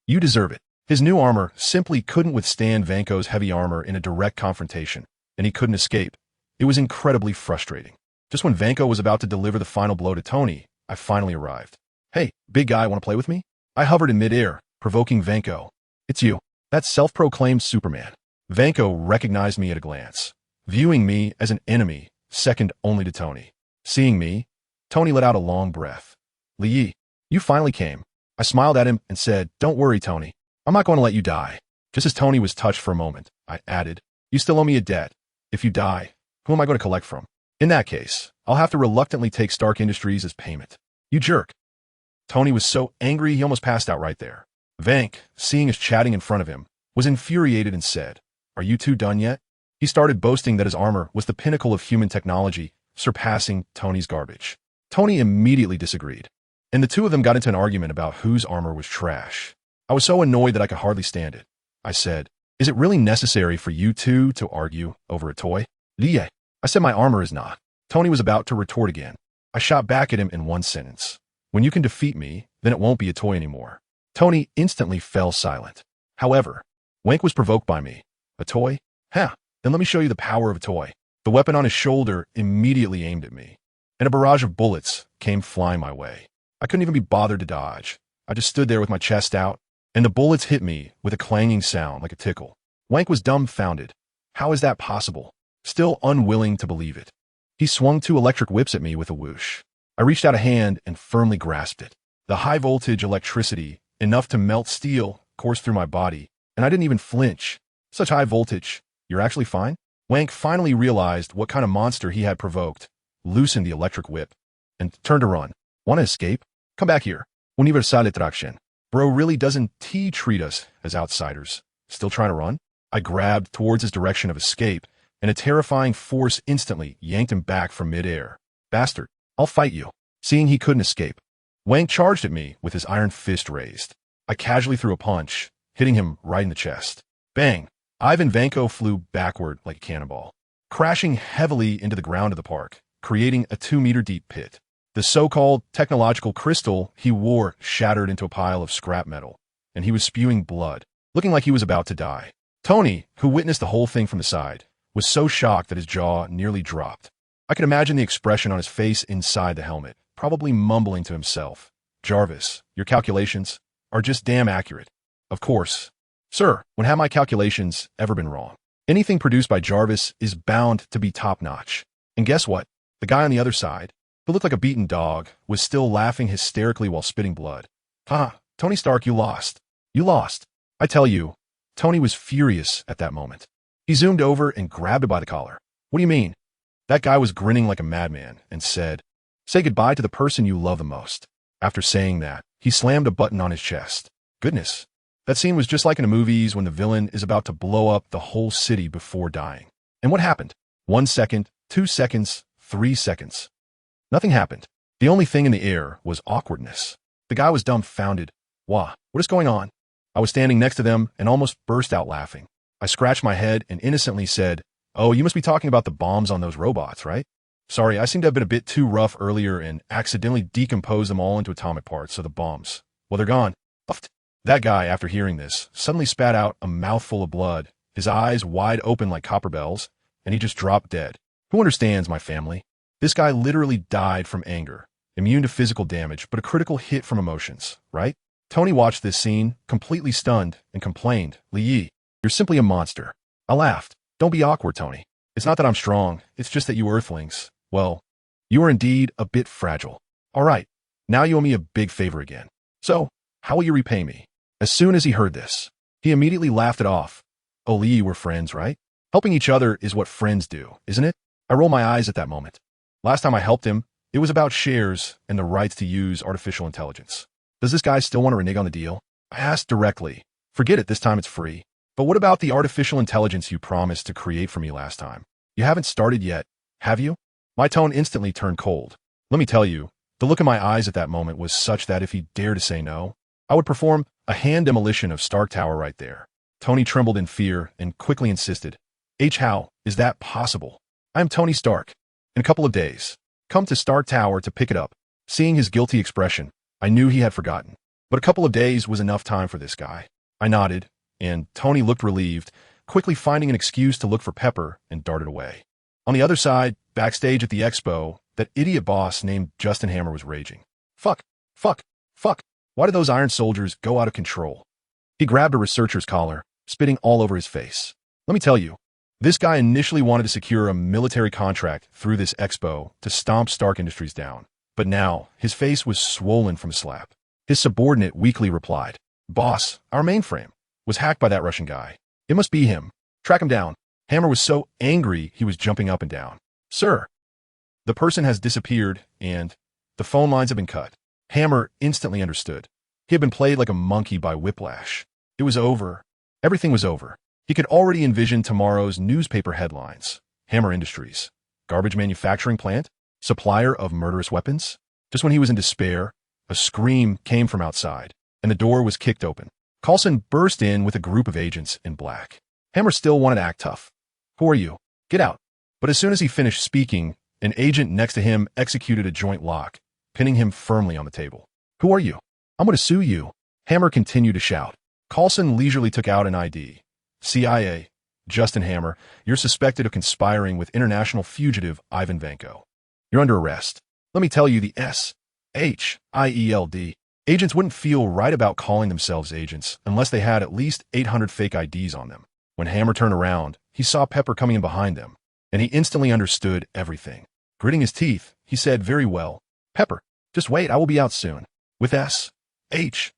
"You deserve it." His new armor simply couldn't withstand Vanko's heavy armor in a direct confrontation, and he couldn't escape. It was incredibly frustrating. Just when Vanko was about to deliver the final blow to Tony, I finally arrived. "Hey, big guy, want to play with me?" I hovered in midair, provoking Vanko. "It's you, that self-proclaimed Superman." Vanko recognized me at a glance, viewing me as an enemy, second only to Tony. Seeing me, Tony let out a long breath. "Yi, you finally came." I smiled at him and said, "Don't worry, Tony. I'm not going to let you die." Just as Tony was touched for a moment, I added, "You still owe me a debt. If you die, who am I going to collect from? In that case, I'll have to reluctantly take Stark Industries as payment." "You jerk." Tony was so angry he almost passed out right there. Vank, seeing us chatting in front of him, was infuriated and said, "Are you two done yet?" He started boasting that his armor was the pinnacle of human technology, surpassing Tony's garbage. Tony immediately disagreed, and the two of them got into an argument about whose armor was trash. I was so annoyed that I could hardly stand it. I said, "Is it really necessary for you two to argue over a toy?" "Lie." I said my armor is not. Tony was about to retort again. I shot back at him in one sentence. "When you can defeat me, then it won't be a toy anymore." Tony instantly fell silent. However, Wank was provoked by me. "A toy? Ha! Then let me show you the power of a toy." The weapon on his shoulder immediately aimed at me, and a barrage of bullets came flying my way. I couldn't even be bothered to dodge. I just stood there with my chest out, and the bullets hit me with a clanging sound like a tickle. Wank was dumbfounded. How is that possible? Still unwilling to believe it. He swung two electric whips at me with a whoosh. I reached out a hand and firmly grasped it. The high-voltage electricity, enough to melt steel, coursed through my body, and I didn't even flinch. Such high voltage. "You're actually fine?" Wank finally realized what kind of monster he had provoked, loosened the electric whip, and turned to run. "Want to escape? Come back here. Universal Attraction." Bro really doesn't treat us as outsiders. Still trying to run? I grabbed towards his direction of escape, and a terrifying force instantly yanked him back from midair. Bastard, I'll fight you. Seeing he couldn't escape, Wang charged at me with his iron fist raised. I casually threw a punch, hitting him right in the chest. Bang! Ivan Vanko flew backward like a cannonball, crashing heavily into the ground of the park, creating a 2-meter-deep pit. The so-called technological crystal he wore shattered into a pile of scrap metal, and he was spewing blood, looking like he was about to die. Tony, who witnessed the whole thing from the side, was so shocked that his jaw nearly dropped. I could imagine the expression on his face inside the helmet, probably mumbling to himself, "Jarvis, your calculations are just damn accurate." Of course. Sir, when have my calculations ever been wrong? Anything produced by Jarvis is bound to be top-notch. And guess what? The guy on the other side, who looked like a beaten dog, was still laughing hysterically while spitting blood. "Haha, Tony Stark, you lost. You lost." I tell you, Tony was furious at that moment. He zoomed over and grabbed him by the collar. "What do you mean?" That guy was grinning like a madman and said, "Say goodbye to the person you love the most." After saying that, he slammed a button on his chest. Goodness, that scene was just like in the movies when the villain is about to blow up the whole city before dying. And what happened? 1 second, 2 seconds, 3 seconds. Nothing happened. The only thing in the air was awkwardness. The guy was dumbfounded. What is going on? I was standing next to them and almost burst out laughing. I scratched my head and innocently said, "Oh, you must be talking about the bombs on those robots, right? Sorry, I seem to have been a bit too rough earlier and accidentally decomposed them all into atomic parts, so the bombs, well, they're gone." Puffed. That guy, after hearing this, suddenly spat out a mouthful of blood, his eyes wide open like copper bells, and he just dropped dead. Who understands my family? This guy literally died from anger, immune to physical damage, but a critical hit from emotions, right? Tony watched this scene, completely stunned, and complained, "Li, you're simply a monster." I laughed. "Don't be awkward, Tony. It's not that I'm strong, it's just that you Earthlings, well, you are indeed a bit fragile. All right, now you owe me a big favor again. So, how will you repay me?" As soon as he heard this, he immediately laughed it off. "Oh, Li, we're friends, right? Helping each other is what friends do, isn't it?" I rolled my eyes at that moment. Last time I helped him, it was about shares and the rights to use artificial intelligence. Does this guy still want to renege on the deal? I asked directly. Forget it, this time it's free. But what about the artificial intelligence you promised to create for me last time? You haven't started yet, have you? My tone instantly turned cold. Let me tell you, the look in my eyes at that moment was such that if he dared to say no, I would perform a hand demolition of Stark Tower right there. Tony trembled in fear and quickly insisted, How is that possible? I am Tony Stark. In a couple of days, come to Stark Tower to pick it up." Seeing his guilty expression, I knew he had forgotten. But a couple of days was enough time for this guy. I nodded, and Tony looked relieved, quickly finding an excuse to look for Pepper and darted away. On the other side, backstage at the expo, that idiot boss named Justin Hammer was raging. Fuck, fuck, fuck. Why did those Iron Soldiers go out of control? He grabbed a researcher's collar, spitting all over his face. Let me tell you, this guy initially wanted to secure a military contract through this expo to stomp Stark Industries down. But now, his face was swollen from a slap. His subordinate weakly replied, "Boss, our mainframe was hacked by that Russian guy. It must be him. Track him down." Hammer was so angry he was jumping up and down. "Sir, the person has disappeared and the phone lines have been cut." Hammer instantly understood. He had been played like a monkey by Whiplash. It was over. Everything was over. He could already envision tomorrow's newspaper headlines. Hammer Industries, garbage manufacturing plant, supplier of murderous weapons. Just when he was in despair, a scream came from outside, and the door was kicked open. Coulson burst in with a group of agents in black. Hammer still wanted to act tough. "Who are you? Get out." But as soon as he finished speaking, an agent next to him executed a joint lock, pinning him firmly on the table. "Who are you? I'm going to sue you." Hammer continued to shout. Coulson leisurely took out an ID. "CIA, Justin Hammer, you're suspected of conspiring with international fugitive Ivan Vanko. You're under arrest. Let me tell you, the SHIELD agents wouldn't feel right about calling themselves agents unless they had at least 800 fake IDs on them." When Hammer turned around, he saw Pepper coming in behind them, and he instantly understood everything. Gritting his teeth, he said, "Very well. Pepper, just wait, I will be out soon. With SHIELD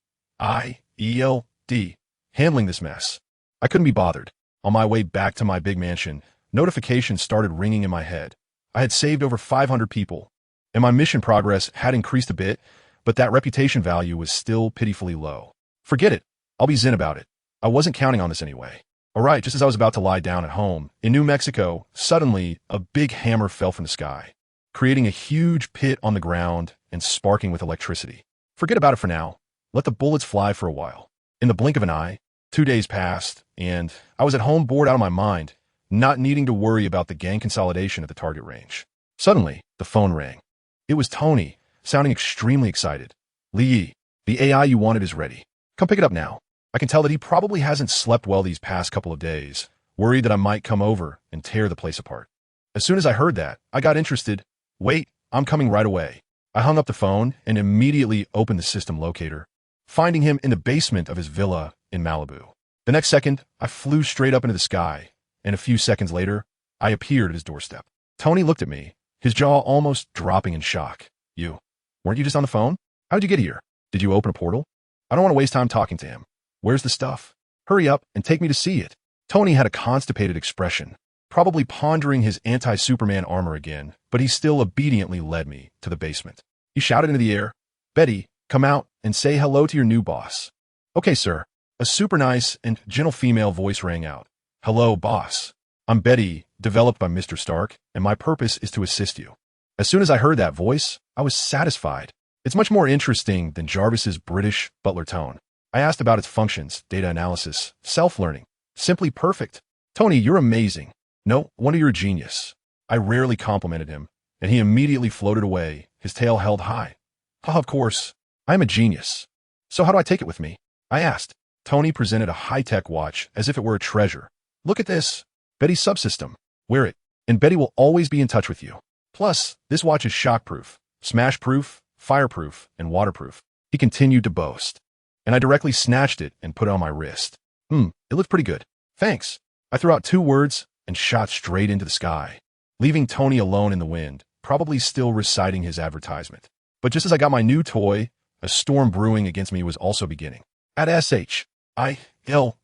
handling this mess." I couldn't be bothered. On my way back to my big mansion, notifications started ringing in my head. I had saved over 500 people, and my mission progress had increased a bit, but that reputation value was still pitifully low. Forget it. I'll be zen about it. I wasn't counting on this anyway. Alright, just as I was about to lie down at home, in New Mexico, suddenly, a big hammer fell from the sky, creating a huge pit on the ground and sparking with electricity. Forget about it for now. Let the bullets fly for a while. In the blink of an eye, 2 days passed, and I was at home bored out of my mind, not needing to worry about the gang consolidation at the target range. Suddenly, the phone rang. It was Tony, sounding extremely excited. Lee, the AI you wanted is ready. Come pick it up now. I can tell that he probably hasn't slept well these past couple of days, worried that I might come over and tear the place apart. As soon as I heard that, I got interested. Wait, I'm coming right away. I hung up the phone and immediately opened the system locator, finding him in the basement of his villa in Malibu. The next second, I flew straight up into the sky, and a few seconds later, I appeared at his doorstep. Tony looked at me, his jaw almost dropping in shock. Weren't you just on the phone? How'd you get here? Did you open a portal? I don't want to waste time talking to him. Where's the stuff? Hurry up and take me to see it. Tony had a constipated expression, probably pondering his anti-Superman armor again, but he still obediently led me to the basement. He shouted into the air, "Betty, come out and say hello to your new boss." "Okay, sir." A super nice and gentle female voice rang out. "Hello, boss. I'm Betty, developed by Mr. Stark, and my purpose is to assist you." As soon as I heard that voice, I was satisfied. It's much more interesting than Jarvis's British butler tone. I asked about its functions, data analysis, self-learning. Simply perfect. "Tony, you're amazing. No wonder you're a genius." I rarely complimented him, and he immediately floated away, his tail held high. "Of course. I'm a genius. So how do I take it with me?" I asked. Tony presented a high-tech watch as if it were a treasure. "Look at this. Betty's subsystem. Wear it, and Betty will always be in touch with you. Plus, this watch is shockproof, smash-proof, fireproof, and waterproof." He continued to boast, and I directly snatched it and put it on my wrist. It looks pretty good. "Thanks." I threw out 2 words and shot straight into the sky, leaving Tony alone in the wind, probably still reciting his advertisement. But just as I got my new toy, a storm brewing against me was also beginning. At SHIELD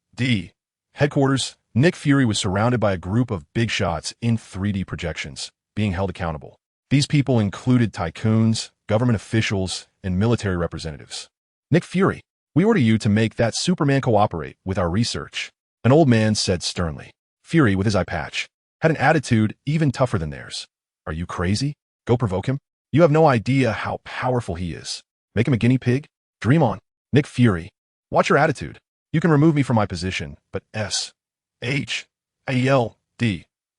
headquarters, Nick Fury was surrounded by a group of big shots in 3D projections, being held accountable. These people included tycoons, government officials, and military representatives. "Nick Fury, we order you to make that Superman cooperate with our research," an old man said sternly. Fury, with his eye patch, had an attitude even tougher than theirs. "Are you crazy? Go provoke him? You have no idea how powerful he is. Make him a guinea pig? Dream on. Nick Fury, watch your attitude. You can remove me from my position, but SHIELD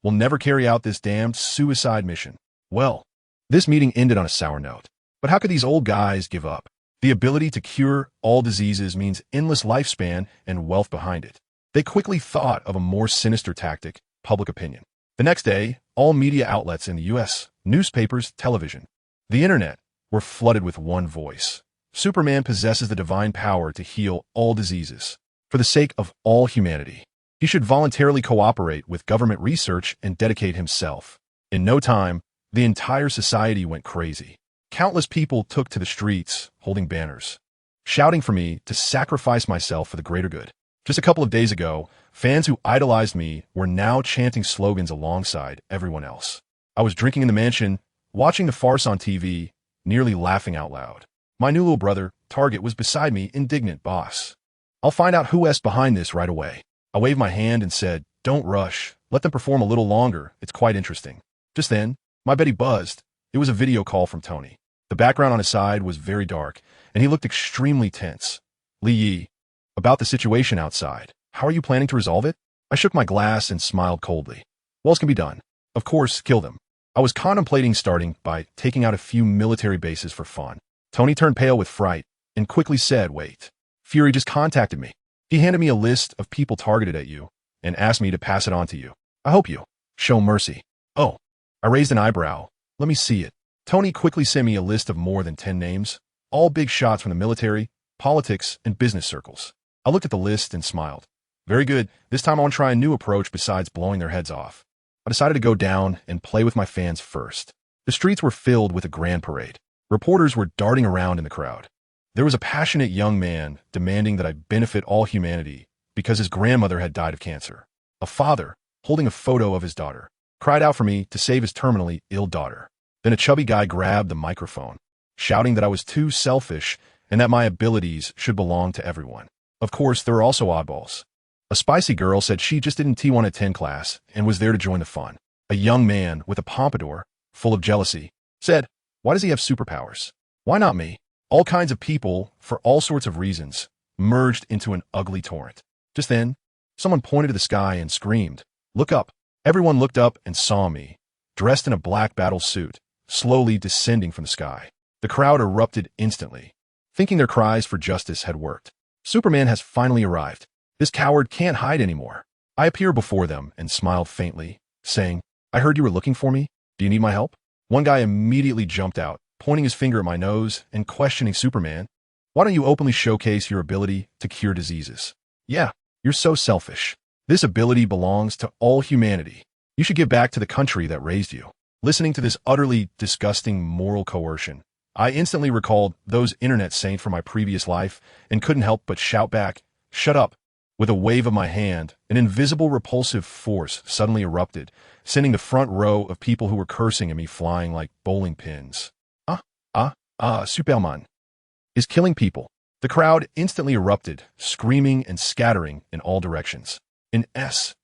will never carry out this damned suicide mission." Well, this meeting ended on a sour note. But how could these old guys give up? The ability to cure all diseases means endless lifespan and wealth behind it. They quickly thought of a more sinister tactic: public opinion. The next day, all media outlets in the U.S., newspapers, television, the internet, were flooded with one voice. Superman possesses the divine power to heal all diseases. For the sake of all humanity, he should voluntarily cooperate with government research and dedicate himself. In no time, the entire society went crazy. Countless people took to the streets, holding banners, shouting for me to sacrifice myself for the greater good. Just a couple of days ago, fans who idolized me were now chanting slogans alongside everyone else. I was drinking in the mansion, watching the farce on TV, nearly laughing out loud. My new little brother, Target, was beside me, indignant. "Boss, I'll find out who's behind this right away." I waved my hand and said, "Don't rush. Let them perform a little longer. It's quite interesting." Just then, my Betty buzzed. It was a video call from Tony. The background on his side was very dark, and he looked extremely tense. "Lee, about the situation outside. How are you planning to resolve it?" I shook my glass and smiled coldly. "Well, it can be done. Of course, kill them." I was contemplating starting by taking out a few military bases for fun. Tony turned pale with fright and quickly said, "Wait. Fury just contacted me. He handed me a list of people targeted at you and asked me to pass it on to you. I hope you show mercy." "Oh." I raised an eyebrow. "Let me see it." Tony quickly sent me a list of more than 10 names, all big shots from the military, politics, and business circles. I looked at the list and smiled. "Very good. This time I want to try a new approach besides blowing their heads off." I decided to go down and play with my fans first. The streets were filled with a grand parade. Reporters were darting around in the crowd. There was a passionate young man demanding that I benefit all humanity because his grandmother had died of cancer. A father, holding a photo of his daughter, cried out for me to save his terminally ill daughter. Then a chubby guy grabbed the microphone, shouting that I was too selfish and that my abilities should belong to everyone. Of course, there were also oddballs. A spicy girl said she just did T1 at 10 class and was there to join the fun. A young man with a pompadour, full of jealousy, said, "Why does he have superpowers? Why not me?" All kinds of people, for all sorts of reasons, merged into an ugly torrent. Just then, someone pointed to the sky and screamed, "Look up." Everyone looked up and saw me, dressed in a black battle suit, slowly descending from the sky. The crowd erupted instantly, thinking their cries for justice had worked. Superman has finally arrived. This coward can't hide anymore. I appear before them and smiled faintly, saying, "I heard you were looking for me. Do you need my help?" One guy immediately jumped out, pointing his finger at my nose and questioning Superman. "Why don't you openly showcase your ability to cure diseases? Yeah, you're so selfish. This ability belongs to all humanity. You should give back to the country that raised you." Listening to this utterly disgusting moral coercion, I instantly recalled those internet saints from my previous life and couldn't help but shout back, "Shut up." With a wave of my hand, an invisible repulsive force suddenly erupted, sending the front row of people who were cursing at me flying like bowling pins. Superman is killing people." The crowd instantly erupted, screaming and scattering in all directions. In SHIELD,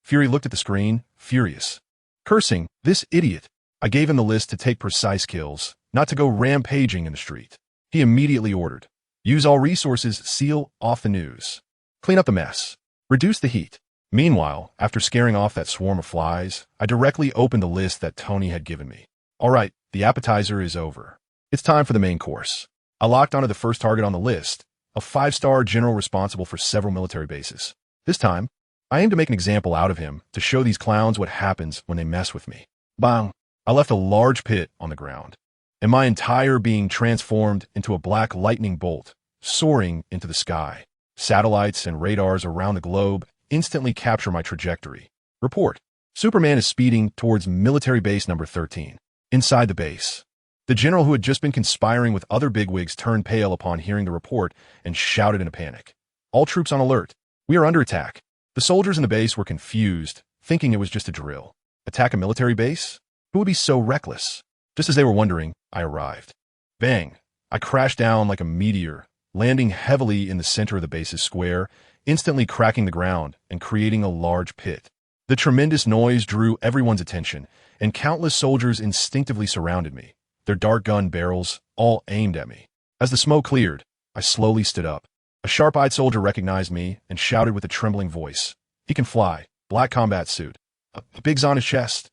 Fury looked at the screen, furious. Cursing, "This idiot." I gave him the list to take precise kills, not to go rampaging in the street. He immediately ordered, "Use all resources, seal off the news. Clean up the mess. Reduce the heat." Meanwhile, after scaring off that swarm of flies, I directly opened the list that Tony had given me. All right, the appetizer is over. It's time for the main course. I locked onto the first target on the list, a 5-star general responsible for several military bases. This time, I aim to make an example out of him to show these clowns what happens when they mess with me. Bang! I left a large pit on the ground, and my entire being transformed into a black lightning bolt, soaring into the sky. Satellites and radars around the globe instantly capture my trajectory. Report. Superman is speeding towards military base number 13. Inside the base, the general who had just been conspiring with other bigwigs turned pale upon hearing the report and shouted in a panic. "All troops on alert. We are under attack." The soldiers in the base were confused, thinking it was just a drill. Attack a military base? Who would be so reckless? Just as they were wondering, I arrived. Bang! I crashed down like a meteor, landing heavily in the center of the base's square, instantly cracking the ground and creating a large pit. The tremendous noise drew everyone's attention, and countless soldiers instinctively surrounded me, their dart gun barrels all aimed at me. As the smoke cleared, I slowly stood up. A sharp-eyed soldier recognized me and shouted with a trembling voice, "He can fly, black combat suit, a big's on his chest.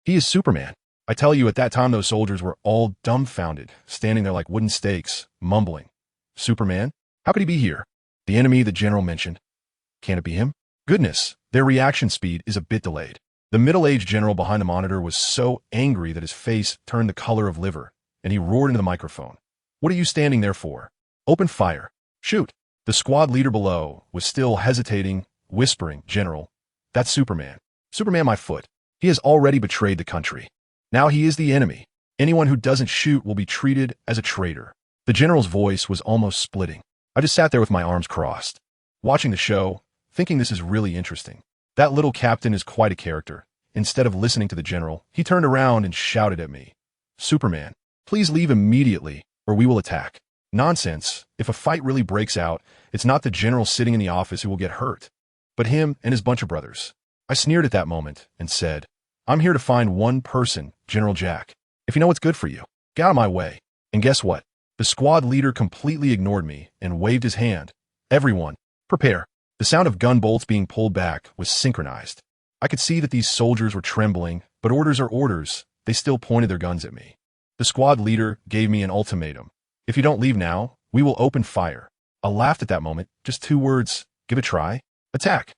He is Superman." I tell you, at that time those soldiers were all dumbfounded, standing there like wooden stakes, mumbling. "Superman? How could he be here? The enemy the general mentioned. Can it be him?" Goodness, their reaction speed is a bit delayed. The middle-aged general behind the monitor was so angry that his face turned the color of liver, and he roared into the microphone. "What are you standing there for? Open fire. Shoot." The squad leader below was still hesitating, whispering, "General, that's Superman. Superman my foot. He has already betrayed the country. Now he is the enemy. Anyone who doesn't shoot will be treated as a traitor." The general's voice was almost splitting. I just sat there with my arms crossed, watching the show, thinking this is really interesting. That little captain is quite a character. Instead of listening to the general, he turned around and shouted at me, "Superman, please leave immediately, or we will attack." Nonsense. If a fight really breaks out, it's not the general sitting in the office who will get hurt, but him and his bunch of brothers. I sneered at that moment and said, "I'm here to find one person, General Jack. If you know what's good for you, get out of my way." And guess what? The squad leader completely ignored me and waved his hand. "Everyone, prepare." The sound of gun bolts being pulled back was synchronized. I could see that these soldiers were trembling, but orders are orders. They still pointed their guns at me. The squad leader gave me an ultimatum. "If you don't leave now, we will open fire." I laughed at that moment. Just 2 words. Give it a try. Attack.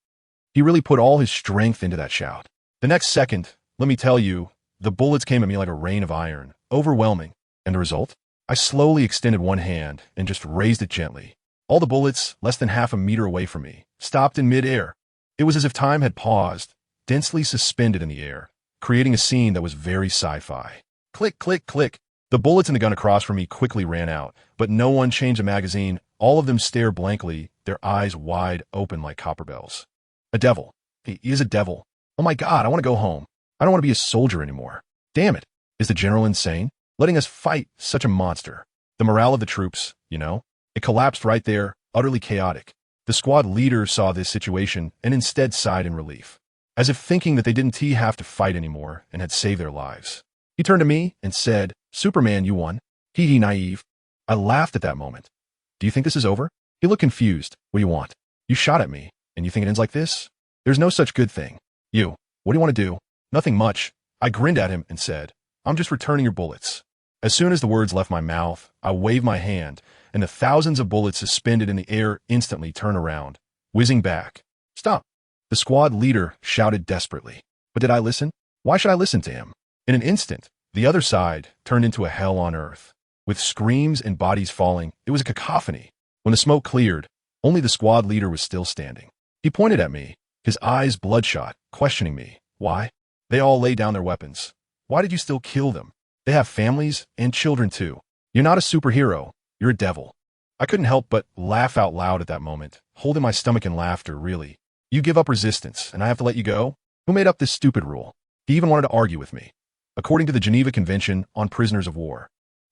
He really put all his strength into that shout. The next second, let me tell you, the bullets came at me like a rain of iron, overwhelming. And the result? I slowly extended one hand and just raised it gently. All the bullets, less than half a meter away from me, stopped in mid-air. It was as if time had paused, densely suspended in the air, creating a scene that was very sci-fi. Click, click, click. The bullets in the gun across from me quickly ran out, but no one changed a magazine. All of them stared blankly, their eyes wide open like copper bells. A devil. He is a devil. Oh my God, I want to go home. I don't want to be a soldier anymore. Damn it. Is the general insane? Letting us fight such a monster. The morale of the troops, you know? It collapsed right there, utterly chaotic. The squad leader saw this situation and instead sighed in relief, as if thinking that they didn't have to fight anymore and had saved their lives. He turned to me and said, "Superman, you won." Hee naive. I laughed at that moment. "Do you think this is over?" He looked confused. "What do you want? You shot at me, and you think it ends like this? There's no such good thing." What do you want to do?" "Nothing much." I grinned at him and said, "I'm just returning your bullets." As soon as the words left my mouth, I waved my hand, and the thousands of bullets suspended in the air instantly turned around, whizzing back. "Stop!" The squad leader shouted desperately. But did I listen? Why should I listen to him? In an instant, the other side turned into a hell on earth. With screams and bodies falling, it was a cacophony. When the smoke cleared, only the squad leader was still standing. He pointed at me, his eyes bloodshot, questioning me. "Why?" "They all laid down their weapons. Why did you still kill them? They have families and children too. You're not a superhero. You're a devil." I couldn't help but laugh out loud at that moment, holding my stomach in laughter, really. "You give up resistance, and I have to let you go? Who made up this stupid rule?" He even wanted to argue with me. According to the Geneva Convention on Prisoners of War.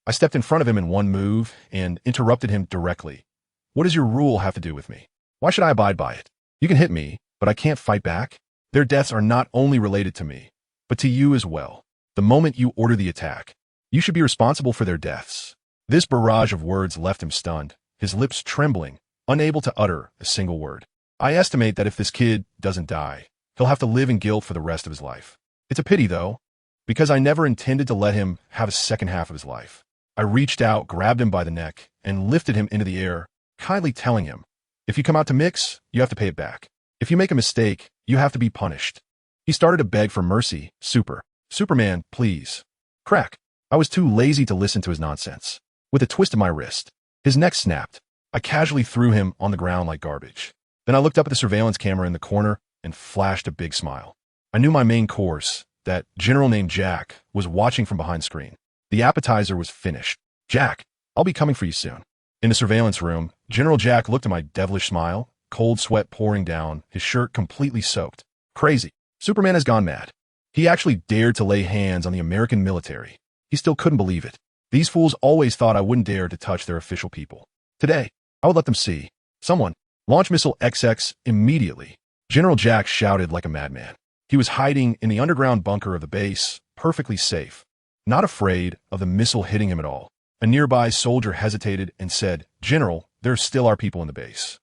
I stepped in front of him in one move and interrupted him directly. "What does your rule have to do with me? Why should I abide by it? You can hit me, but I can't fight back. Their deaths are not only related to me, but to you as well. The moment you order the attack, you should be responsible for their deaths." This barrage of words left him stunned, his lips trembling, unable to utter a single word. I estimate that if this kid doesn't die, he'll have to live in guilt for the rest of his life. It's a pity, though, because I never intended to let him have a second half of his life. I reached out, grabbed him by the neck, and lifted him into the air, kindly telling him, "If you come out to mix, you have to pay it back. If you make a mistake, you have to be punished." He started to beg for mercy. Superman, please." Crack. I was too lazy to listen to his nonsense. With a twist of my wrist, his neck snapped. I casually threw him on the ground like garbage. Then I looked up at the surveillance camera in the corner and flashed a big smile. I knew my main course, that general named Jack, was watching from behind screen. The appetizer was finished. "Jack, I'll be coming for you soon." In the surveillance room, General Jack looked at my devilish smile, cold sweat pouring down, his shirt completely soaked. Crazy. Superman has gone mad. He actually dared to lay hands on the American military. He still couldn't believe it. These fools always thought I wouldn't dare to touch their official people. Today, I would let them see. "Someone, launch missile XX immediately." General Jack shouted like a madman. He was hiding in the underground bunker of the base, perfectly safe, not afraid of the missile hitting him at all. A nearby soldier hesitated and said, "General, there still are people in the base.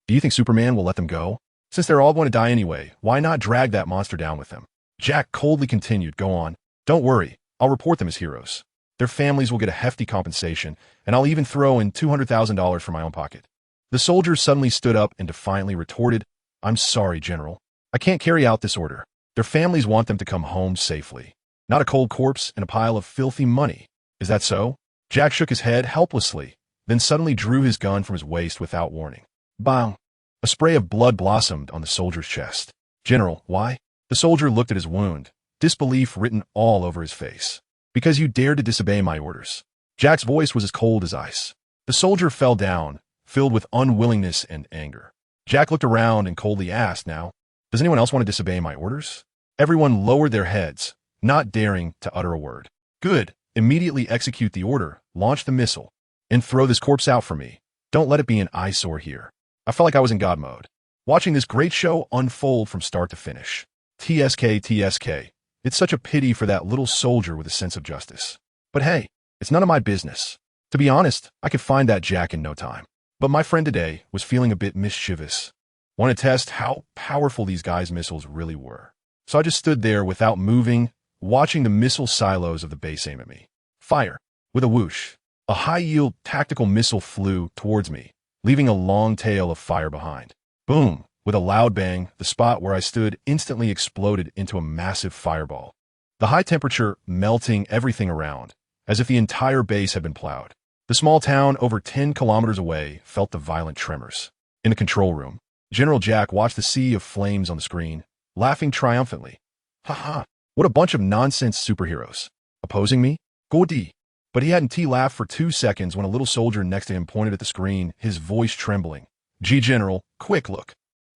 Do you think Superman will let them go? Since they're all going to die anyway, why not drag that monster down with them?" Jack coldly continued, "Go on. Don't worry. I'll report them as heroes. Their families will get a hefty compensation, and I'll even throw in $200,000 from my own pocket." The soldier suddenly stood up and defiantly retorted, "I'm sorry, General. I can't carry out this order. Their families want them to come home safely, not a cold corpse and a pile of filthy money. Is that so?" Jack shook his head helplessly, then suddenly drew his gun from his waist without warning. Bang! A spray of blood blossomed on the soldier's chest. "General, why?" The soldier looked at his wound, disbelief written all over his face. "Because you dared to disobey my orders." Jack's voice was as cold as ice. The soldier fell down, filled with unwillingness and anger. Jack looked around and coldly asked, "Now, does anyone else want to disobey my orders?" Everyone lowered their heads, not daring to utter a word. "Good. Immediately execute the order, launch the missile, and throw this corpse out for me. Don't let it be an eyesore here." I felt like I was in God mode, watching this great show unfold from start to finish. TSK. It's such a pity for that little soldier with a sense of justice. But hey, it's none of my business. To be honest, I could find that Jack in no time. But my friend today was feeling a bit mischievous. Wanted to test how powerful these guys' missiles really were. So I just stood there without moving, watching the missile silos of the base aim at me. Fire. With a whoosh, a high-yield tactical missile flew towards me, leaving a long tail of fire behind. Boom. With a loud bang, the spot where I stood instantly exploded into a massive fireball. The high temperature melting everything around, as if the entire base had been plowed. The small town over 10 kilometers away felt the violent tremors. In the control room, General Jack watched the sea of flames on the screen, laughing triumphantly. "Ha! What a bunch of nonsense superheroes. Opposing me? Goody." But he hadn't laughed for 2 seconds when a little soldier next to him pointed at the screen, his voice trembling. "Gee, General, quick look."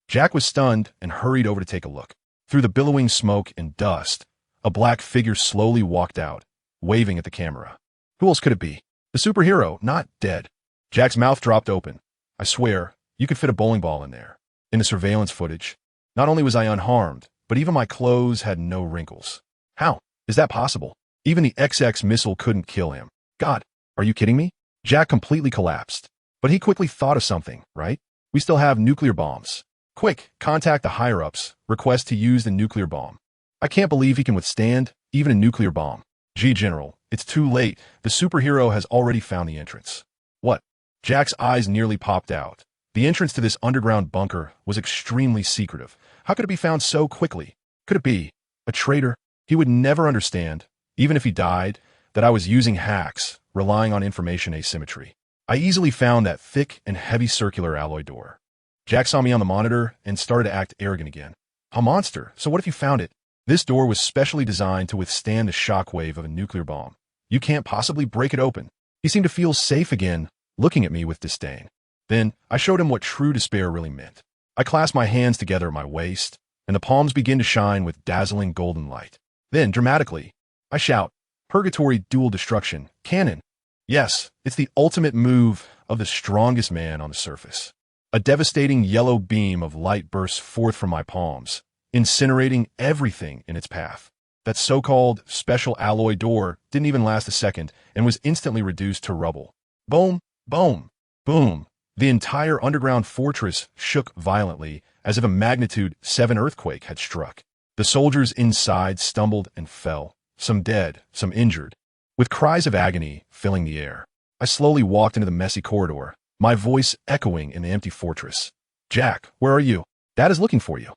Jack was stunned and hurried over to take a look. Through the billowing smoke and dust, a black figure slowly walked out, waving at the camera. Who else could it be? The superhero, not dead. Jack's mouth dropped open. I swear, you could fit a bowling ball in there. In the surveillance footage, not only was I unharmed, but even my clothes had no wrinkles. How is that possible? Even the XX missile couldn't kill him. God, are you kidding me? Jack completely collapsed. But he quickly thought of something, right? We still have nuclear bombs. Quick, contact the higher-ups, request to use the nuclear bomb. I can't believe he can withstand even a nuclear bomb. Gee, General, it's too late. The superhero has already found the entrance. What? Jack's eyes nearly popped out. The entrance to this underground bunker was extremely secretive. How could it be found so quickly? Could it be a traitor? He would never understand, even if he died, that I was using hacks, relying on information asymmetry. I easily found that thick and heavy circular alloy door. Jack saw me on the monitor and started to act arrogant again. A monster, so what if you found it? This door was specially designed to withstand the shockwave of a nuclear bomb. You can't possibly break it open. He seemed to feel safe again, looking at me with disdain. Then, I showed him what true despair really meant. I clasped my hands together at my waist, and the palms began to shine with dazzling golden light. Then, dramatically, I shout, Purgatory Dual Destruction, Cannon. Yes, it's the ultimate move of the strongest man on the surface. A devastating yellow beam of light bursts forth from my palms, incinerating everything in its path. That so-called special alloy door didn't even last a second and was instantly reduced to rubble. Boom, boom, boom. The entire underground fortress shook violently as if a magnitude 7 earthquake had struck. The soldiers inside stumbled and fell, some dead, some injured, with cries of agony filling the air. I slowly walked into the messy corridor, my voice echoing in the empty fortress. Jack, where are you? Dad is looking for you.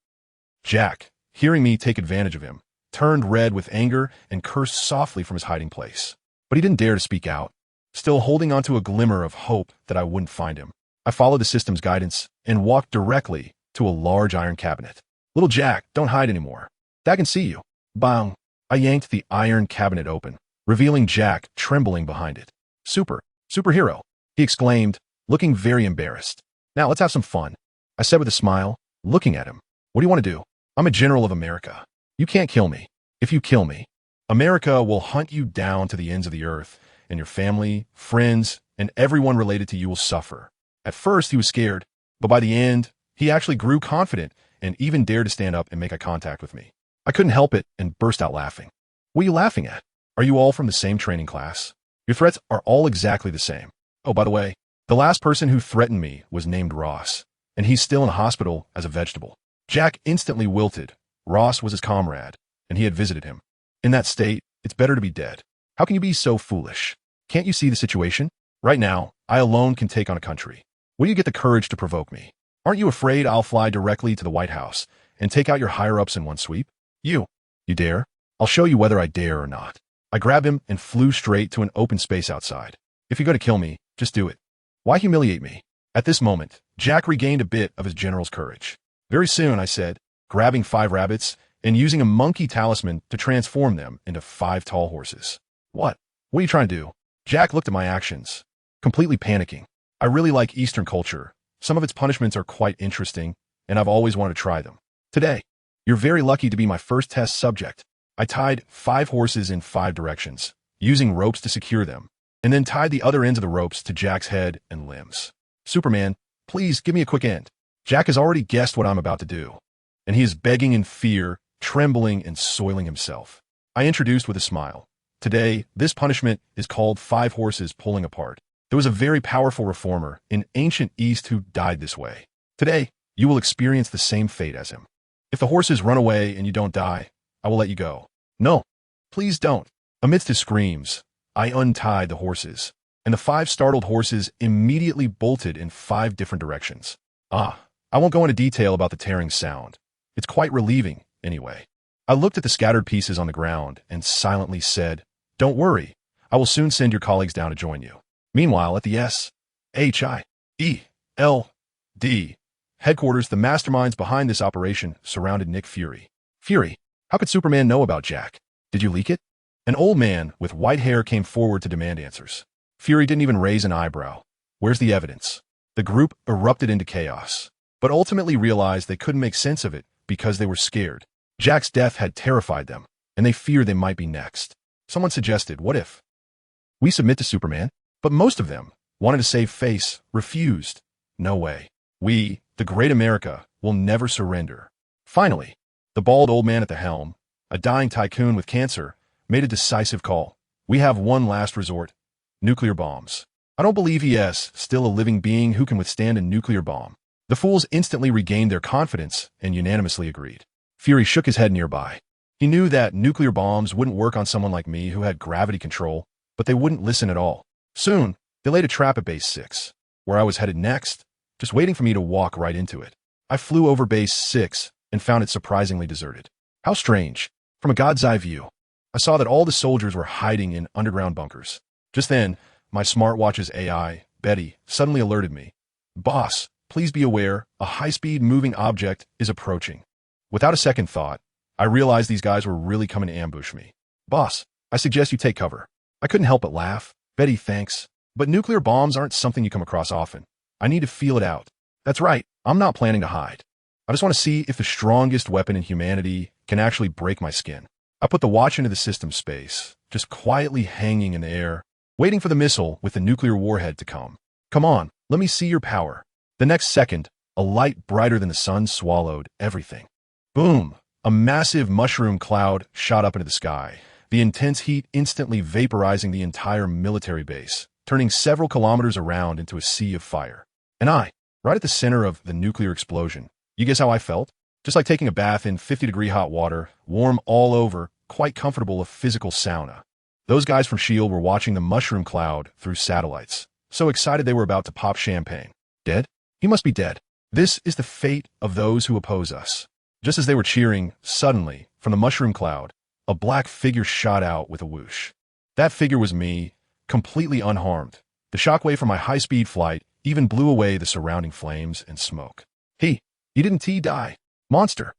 Jack, hearing me take advantage of him, turned red with anger and cursed softly from his hiding place. But he didn't dare to speak out, still holding onto a glimmer of hope that I wouldn't find him. I followed the system's guidance and walked directly to a large iron cabinet. Little Jack, don't hide anymore. Dad can see you. Bang! I yanked the iron cabinet open, revealing Jack trembling behind it. Superhero, he exclaimed, looking very embarrassed. Now let's have some fun, I said with a smile, looking at him. What do you want to do? I'm a general of America. You can't kill me. If you kill me, America will hunt you down to the ends of the earth, and your family, friends, and everyone related to you will suffer. At first, he was scared, but by the end, he actually grew confident and even dared to stand up and make eye contact with me. I couldn't help it and burst out laughing. What are you laughing at? Are you all from the same training class? Your threats are all exactly the same. Oh, by the way, the last person who threatened me was named Ross, and he's still in a hospital as a vegetable. Jack instantly wilted. Ross was his comrade, and he had visited him. In that state, it's better to be dead. How can you be so foolish? Can't you see the situation? Right now, I alone can take on a country. Where do you get the courage to provoke me? Aren't you afraid I'll fly directly to the White House and take out your higher-ups in one sweep? You dare? I'll show you whether I dare or not. I grabbed him and flew straight to an open space outside. If you're going to kill me, just do it. Why humiliate me? At this moment, Jack regained a bit of his general's courage. Very soon, I said, grabbing 5 rabbits and using a monkey talisman to transform them into 5 tall horses. What are you trying to do? Jack looked at my actions, completely panicking. I really like Eastern culture. Some of its punishments are quite interesting, and I've always wanted to try them. Today, you're very lucky to be my first test subject. I tied 5 horses in 5 directions, using ropes to secure them, and then tied the other ends of the ropes to Jack's head and limbs. Superman, please give me a quick end. Jack has already guessed what I'm about to do, and he is begging in fear, trembling and soiling himself. I introduced with a smile. Today, this punishment is called 5 horses pulling apart. There was a very powerful reformer in ancient East who died this way. Today, you will experience the same fate as him. If the horses run away and you don't die, I will let you go. No, please don't. Amidst his screams, I untied the horses, and the 5 startled horses immediately bolted in 5 different directions. I won't go into detail about the tearing sound. It's quite relieving, anyway. I looked at the scattered pieces on the ground and silently said, "Don't worry, I will soon send your colleagues down to join you." Meanwhile, at the SHIELD headquarters, the masterminds behind this operation surrounded Nick Fury. Fury, how could Superman know about Jack? Did you leak it? An old man with white hair came forward to demand answers. Fury didn't even raise an eyebrow. Where's the evidence? The group erupted into chaos, but ultimately realized they couldn't make sense of it because they were scared. Jack's death had terrified them, and they feared they might be next. Someone suggested, what if we submit to Superman? But most of them Wanted to save face, refused. No way. We, the great America, will never surrender. Finally, the bald old man at the helm, a dying tycoon with cancer, made a decisive call. We have one last resort. Nuclear bombs. I don't believe he is still a living being who can withstand a nuclear bomb. The fools instantly regained their confidence and unanimously agreed. Fury shook his head nearby. He knew that nuclear bombs wouldn't work on someone like me who had gravity control, but they wouldn't listen at all. Soon, they laid a trap at Base 6, where I was headed next, just waiting for me to walk right into it. I flew over Base 6 and found it surprisingly deserted. How strange. From a god's eye view, I saw that all the soldiers were hiding in underground bunkers. Just then, my smartwatch's AI, Betty, suddenly alerted me. Boss, please be aware, a high-speed moving object is approaching. Without a second thought, I realized these guys were really coming to ambush me. Boss, I suggest you take cover. I couldn't help but laugh. Betty, thanks. But nuclear bombs aren't something you come across often. I need to feel it out. That's right, I'm not planning to hide. I just want to see if the strongest weapon in humanity can actually break my skin. I put the watch into the system space, just quietly hanging in the air, waiting for the missile with the nuclear warhead to come. Come on, let me see your power. The next second, a light brighter than the sun swallowed everything. Boom! A massive mushroom cloud shot up into the sky, the intense heat instantly vaporizing the entire military base, turning several kilometers around into a sea of fire. And I, right at the center of the nuclear explosion. You guess how I felt? Just like taking a bath in 50-degree hot water, warm all over, quite comfortable, a physical sauna. Those guys from S.H.I.E.L.D. were watching the mushroom cloud through satellites, so excited they were about to pop champagne. Dead? He must be dead. This is the fate of those who oppose us. Just as they were cheering, suddenly, from the mushroom cloud, a black figure shot out with a whoosh. That figure was me, completely unharmed. The shockwave from my high-speed flight even blew away the surrounding flames and smoke. He didn't die. Monster.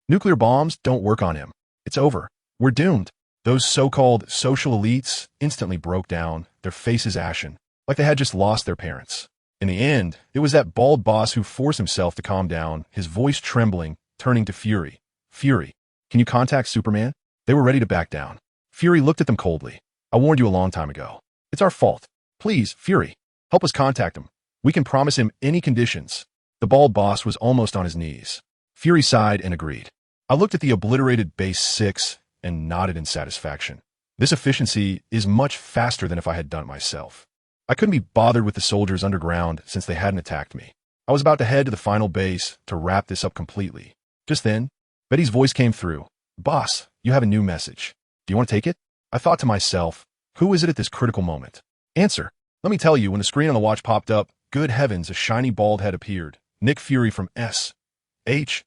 Nuclear bombs don't work on him. It's over. We're doomed. Those so-called social elites instantly broke down, their faces ashen, like they had just lost their parents. In the end, it was that bald boss who forced himself to calm down, his voice trembling, turning to Fury. Fury, can you contact Superman? They were ready to back down. Fury looked at them coldly. I warned you a long time ago. It's our fault. Please, Fury, help us contact him. We can promise him any conditions. The bald boss was almost on his knees. Fury sighed and agreed. I looked at the obliterated Base 6 and nodded in satisfaction. This efficiency is much faster than if I had done it myself. I couldn't be bothered with the soldiers underground since they hadn't attacked me. I was about to head to the final base to wrap this up completely. Just then, Betty's voice came through. Boss, you have a new message. Do you want to take it? I thought to myself, who is it at this critical moment? Answer. Let me tell you, when the screen on the watch popped up, good heavens, a shiny bald head appeared. Nick Fury from S.H.I.E.L.D.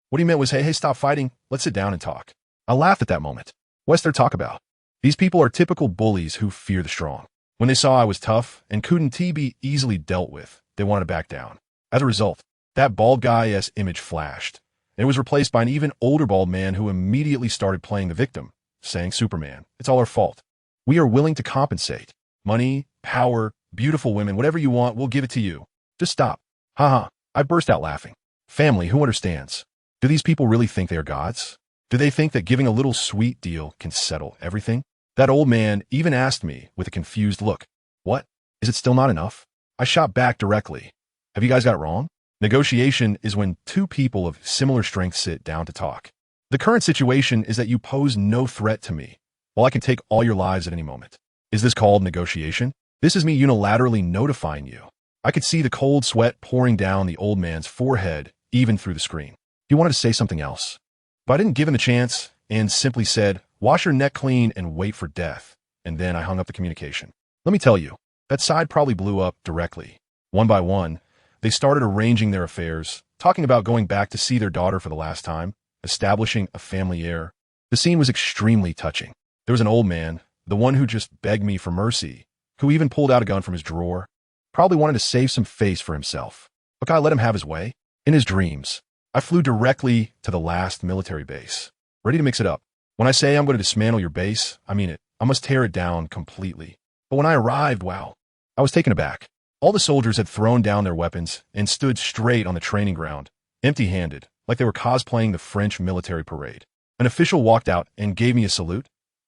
What he meant was, hey, stop fighting. Let's sit down and talk. I laughed at that moment. What's there to talk about? These people are typical bullies who fear the strong. When they saw I was tough and couldn't be easily dealt with, they wanted to back down. As a result, that bald guy's image flashed, and it was replaced by an even older bald man who immediately started playing the victim, saying, Superman, it's all our fault. We are willing to compensate. Money, power, beautiful women, whatever you want, we'll give it to you. Just stop. Haha. I burst out laughing. Family, who understands? Do these people really think they are gods? Do they think that giving a little sweet deal can settle everything? That old man even asked me with a confused look. What? Is it still not enough? I shot back directly. Have you guys got it wrong? Negotiation is when two people of similar strength sit down to talk. The current situation is that you pose no threat to me, while I can take all your lives at any moment. Is this called negotiation? This is me unilaterally notifying you. I could see the cold sweat pouring down the old man's forehead, even through the screen. He wanted to say something else, but I didn't give him a chance and simply said, wash your neck clean and wait for death. And then I hung up the communication. Let me tell you, that side probably blew up directly. One by one, they started arranging their affairs, talking about going back to see their daughter for the last time, establishing a family heir. The scene was extremely touching. There was an old man, the one who just begged me for mercy, who even pulled out a gun from his drawer. Probably wanted to save some face for himself. But God let him have his way. In his dreams, I flew directly to the last military base, ready to mix it up. When I say I'm going to dismantle your base, I mean it. I must tear it down completely. But when I arrived, wow, I was taken aback. All the soldiers had thrown down their weapons and stood straight on the training ground, empty-handed, like they were cosplaying the French military parade. An official walked out and gave me a salute.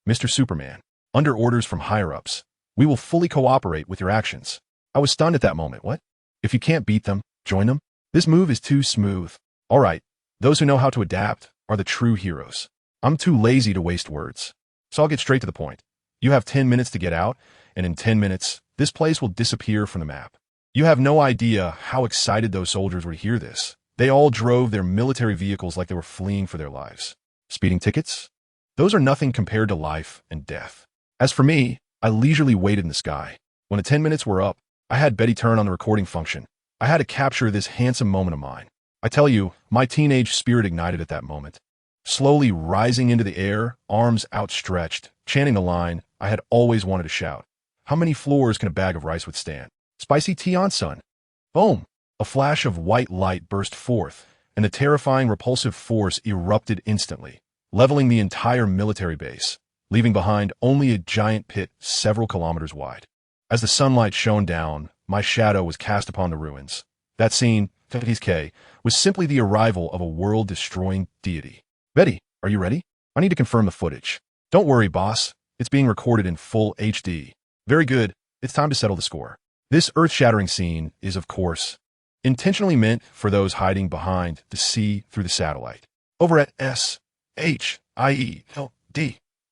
Mr. Superman, under orders from higher-ups, We will fully cooperate with your actions. I was stunned at that moment. What? If you can't beat them, join them? This move is too smooth. All right, those who know how to adapt are the true heroes. I'm too lazy to waste words. So I'll get straight to the point. You have 10 minutes to get out, and in 10 minutes, this place will disappear from the map. You have no idea how excited those soldiers were to hear this. They all drove their military vehicles like they were fleeing for their lives. Speeding tickets? Those are nothing compared to life and death. As for me, I leisurely waited in the sky. When the 10 minutes were up, I had Betty turn on the recording function. I had to capture this handsome moment of mine. I tell you, my teenage spirit ignited at that moment. Slowly rising into the air, arms outstretched, chanting the line I had always wanted to shout. How many floors can a bag of rice withstand? Spicy tea on, son. Boom! A flash of white light burst forth, and the terrifying repulsive force erupted instantly, leveling the entire military base, leaving behind only a giant pit several kilometers wide. As the sunlight shone down, my shadow was cast upon the ruins. That scene, was simply the arrival of a world-destroying deity. Betty, are you ready? I need to confirm the footage. Don't worry, boss. It's being recorded in full HD. Very good. It's time to settle the score. This earth-shattering scene is, of course, intentionally meant for those hiding behind the sea through the satellite. Over at SHIELD,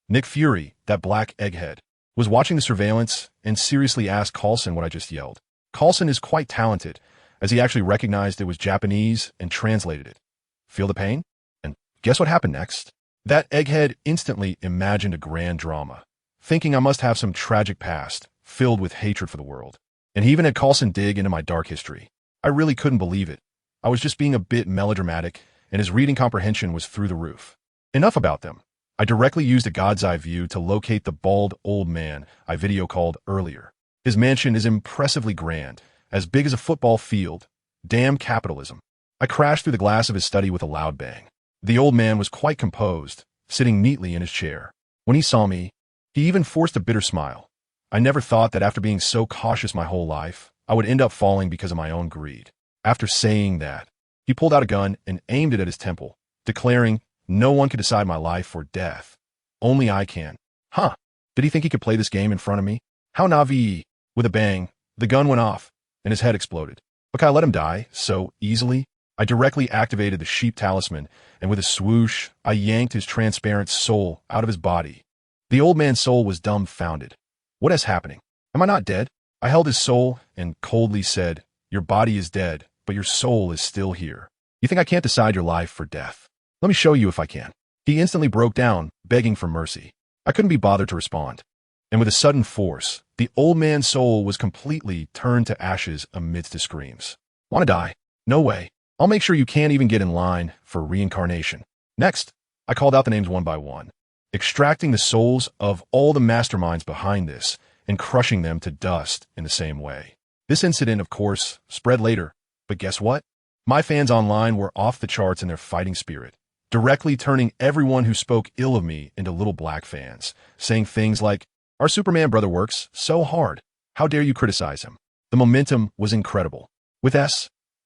Nick Fury, that black egghead, was watching the surveillance and seriously asked Coulson what I just yelled. Coulson is quite talented, as he actually recognized it was Japanese and translated it. Feel the pain? And guess what happened next? That egghead instantly imagined a grand drama, thinking I must have some tragic past filled with hatred for the world. And he even had Coulson dig into my dark history. I really couldn't believe it. I was just being a bit melodramatic, and his reading comprehension was through the roof. Enough about them. I directly used a god's eye view to locate the bald old man I video called earlier. His mansion is impressively grand, as big as a football field. Damn capitalism. I crashed through the glass of his study with a loud bang. The old man was quite composed, sitting neatly in his chair. When he saw me, he even forced a bitter smile. I never thought that after being so cautious my whole life, I would end up falling because of my own greed. After saying that, he pulled out a gun and aimed it at his temple, declaring, "No one can decide my life or death. Only I can." Huh. Did he think he could play this game in front of me? How naive. With a bang, the gun went off, and his head exploded. But can I let him die so easily? I directly activated the sheep talisman, and with a swoosh, I yanked his transparent soul out of his body. The old man's soul was dumbfounded. What is happening? Am I not dead? I held his soul and coldly said, "Your body is dead, but your soul is still here. You think I can't decide your life or death? Let me show you if I can." He instantly broke down, begging for mercy. I couldn't be bothered to respond. And with a sudden force, the old man's soul was completely turned to ashes amidst his screams. Want to die? No way. I'll make sure you can't even get in line for reincarnation. Next, I called out the names one by one, extracting the souls of all the masterminds behind this and crushing them to dust in the same way. This incident, of course, spread later, but guess what? My fans online were off the charts in their fighting spirit, directly turning everyone who spoke ill of me into little black fans, saying things like, "Our Superman brother works so hard. How dare you criticize him?" The momentum was incredible. With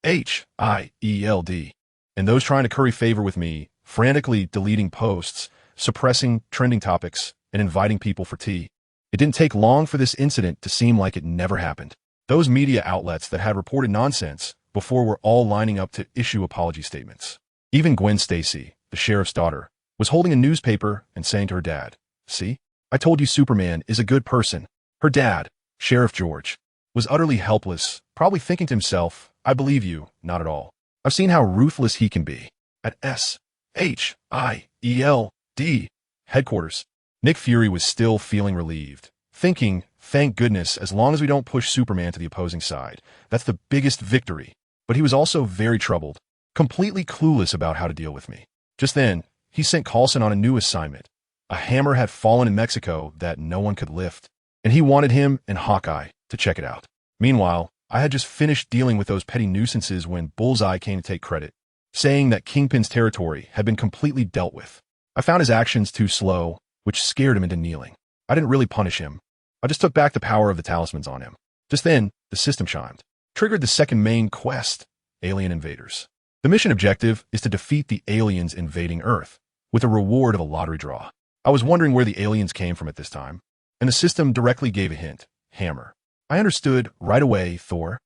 SHIELD, and those trying to curry favor with me, frantically deleting posts, suppressing trending topics, and inviting people for tea. It didn't take long for this incident to seem like it never happened. Those media outlets that had reported nonsense before were all lining up to issue apology statements. Even Gwen Stacy, the sheriff's daughter, was holding a newspaper and saying to her dad, "See? I told you Superman is a good person." Her dad, Sheriff George, was utterly helpless, probably thinking to himself, "I believe you, not at all. I've seen how ruthless he can be." At SHIELD headquarters, Nick Fury was still feeling relieved, thinking, thank goodness, as long as we don't push Superman to the opposing side, that's the biggest victory. But he was also very troubled, completely clueless about how to deal with me. Just then, he sent Coulson on a new assignment. A hammer had fallen in Mexico that no one could lift, and he wanted him and Hawkeye to check it out. Meanwhile, I had just finished dealing with those petty nuisances when Bullseye came to take credit, saying that Kingpin's territory had been completely dealt with. I found his actions too slow, which scared him into kneeling. I didn't really punish him. I just took back the power of the talismans on him. Just then, the system chimed, triggered the second main quest, Alien Invaders. The mission objective is to defeat the aliens invading Earth, with a reward of a lottery draw. I was wondering where the aliens came from at this time, and the system directly gave a hint. hammer. I understood right away, Thor.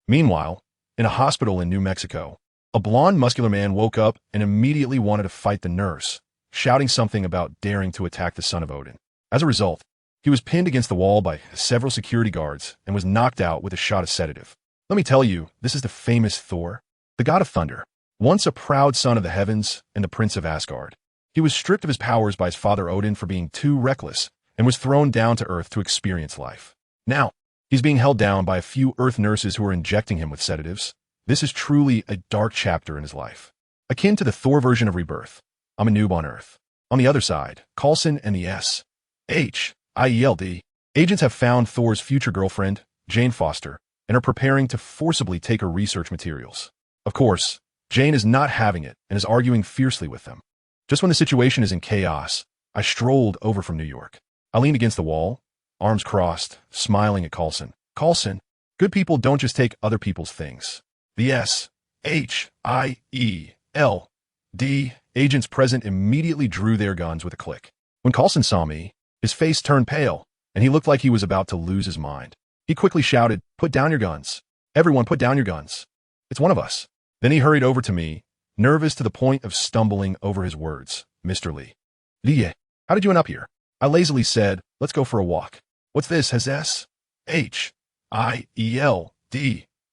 Meanwhile, in a hospital in New Mexico, a blonde, muscular man woke up and immediately wanted to fight the nurse, shouting something about daring to attack the son of Odin. As a result, he was pinned against the wall by several security guards and was knocked out with a shot of sedative. Let me tell you, this is the famous Thor, the god of thunder, once a proud son of the heavens and the prince of Asgard. He was stripped of his powers by his father Odin for being too reckless and was thrown down to Earth to experience life. Now, he's being held down by a few Earth nurses who are injecting him with sedatives. This is truly a dark chapter in his life, akin to the Thor version of Rebirth. I'm a noob on Earth. On the other side, Coulson and the SHIELD agents have found Thor's future girlfriend, Jane Foster, and are preparing to forcibly take her research materials. Of course, Jane is not having it and is arguing fiercely with them. Just when the situation is in chaos, I strolled over from New York. I leaned against the wall, arms crossed, smiling at Coulson. Coulson, good people don't just take other people's things. The SHIELD agents present immediately drew their guns with a click. When Coulson saw me, his face turned pale, and he looked like he was about to lose his mind. He quickly shouted, "Put down your guns. Everyone put down your guns. It's one of us." Then he hurried over to me, nervous to the point of stumbling over his words. "Mr. Lee. Lee, how did you end up here?" I lazily said, "Let's go for a walk." What's this? Has SHIELD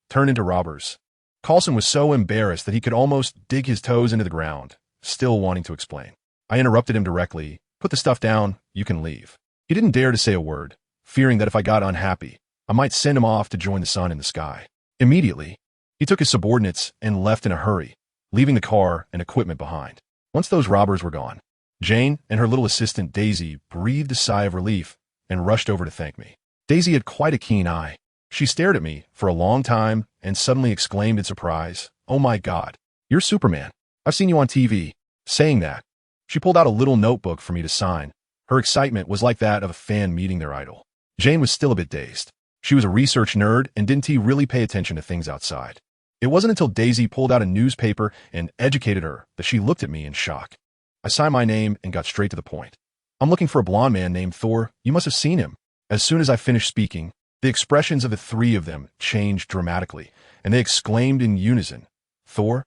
turned into robbers? Coulson was so embarrassed that he could almost dig his toes into the ground, still wanting to explain. I interrupted him directly. "Put the stuff down, you can leave." He didn't dare to say a word, fearing that if I got unhappy, I might send him off to join the sun in the sky. Immediately, he took his subordinates and left in a hurry, leaving the car and equipment behind. Once those robbers were gone, Jane and her little assistant Daisy breathed a sigh of relief and rushed over to thank me. Daisy had quite a keen eye. She stared at me for a long time and suddenly exclaimed in surprise, "Oh my God, you're Superman. I've seen you on TV." Saying that, she pulled out a little notebook for me to sign. Her excitement was like that of a fan meeting their idol. Jane was still a bit dazed. She was a research nerd and didn't really pay attention to things outside. It wasn't until Daisy pulled out a newspaper and educated her that she looked at me in shock. I signed my name and got straight to the point. "I'm looking for a blonde man named Thor. You must have seen him." As soon as I finished speaking, the expressions of the three of them changed dramatically, and they exclaimed in unison, "Thor?"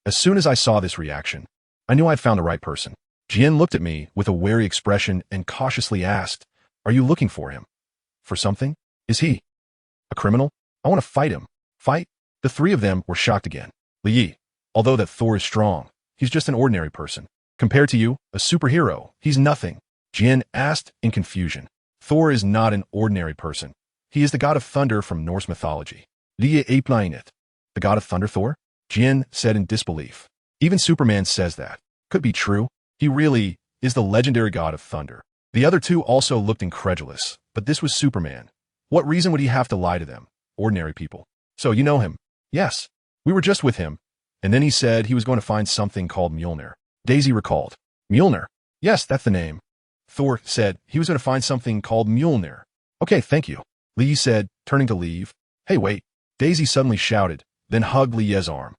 As soon as I saw this reaction, I knew I'd found the right person. Jien looked at me with a wary expression and cautiously asked, "Are you looking for him? For something? Is he a criminal? I want to fight him." Fight? The three of them were shocked again. "Li, although that Thor is strong, he's just an ordinary person. Compared to you, a superhero, he's nothing." Jien asked in confusion. "Thor is not an ordinary person. He is the god of thunder from Norse mythology." Li apelying it. "The god of thunder, Thor?" Jien said in disbelief. "Even Superman says that. Could be true. He really is the legendary god of thunder." The other two also looked incredulous, but this was Superman. What reason would he have to lie to them, ordinary people? "So you know him?" "Yes. We were just with him. And then he said he was going to find something called Mjolnir." Daisy recalled. "Mjolnir? Yes, that's the name." Thor said he was going to find something called Mjolnir. "Okay, thank you," Lee said, turning to leave. "Hey, wait." Daisy suddenly shouted, then hugged Lee's arm.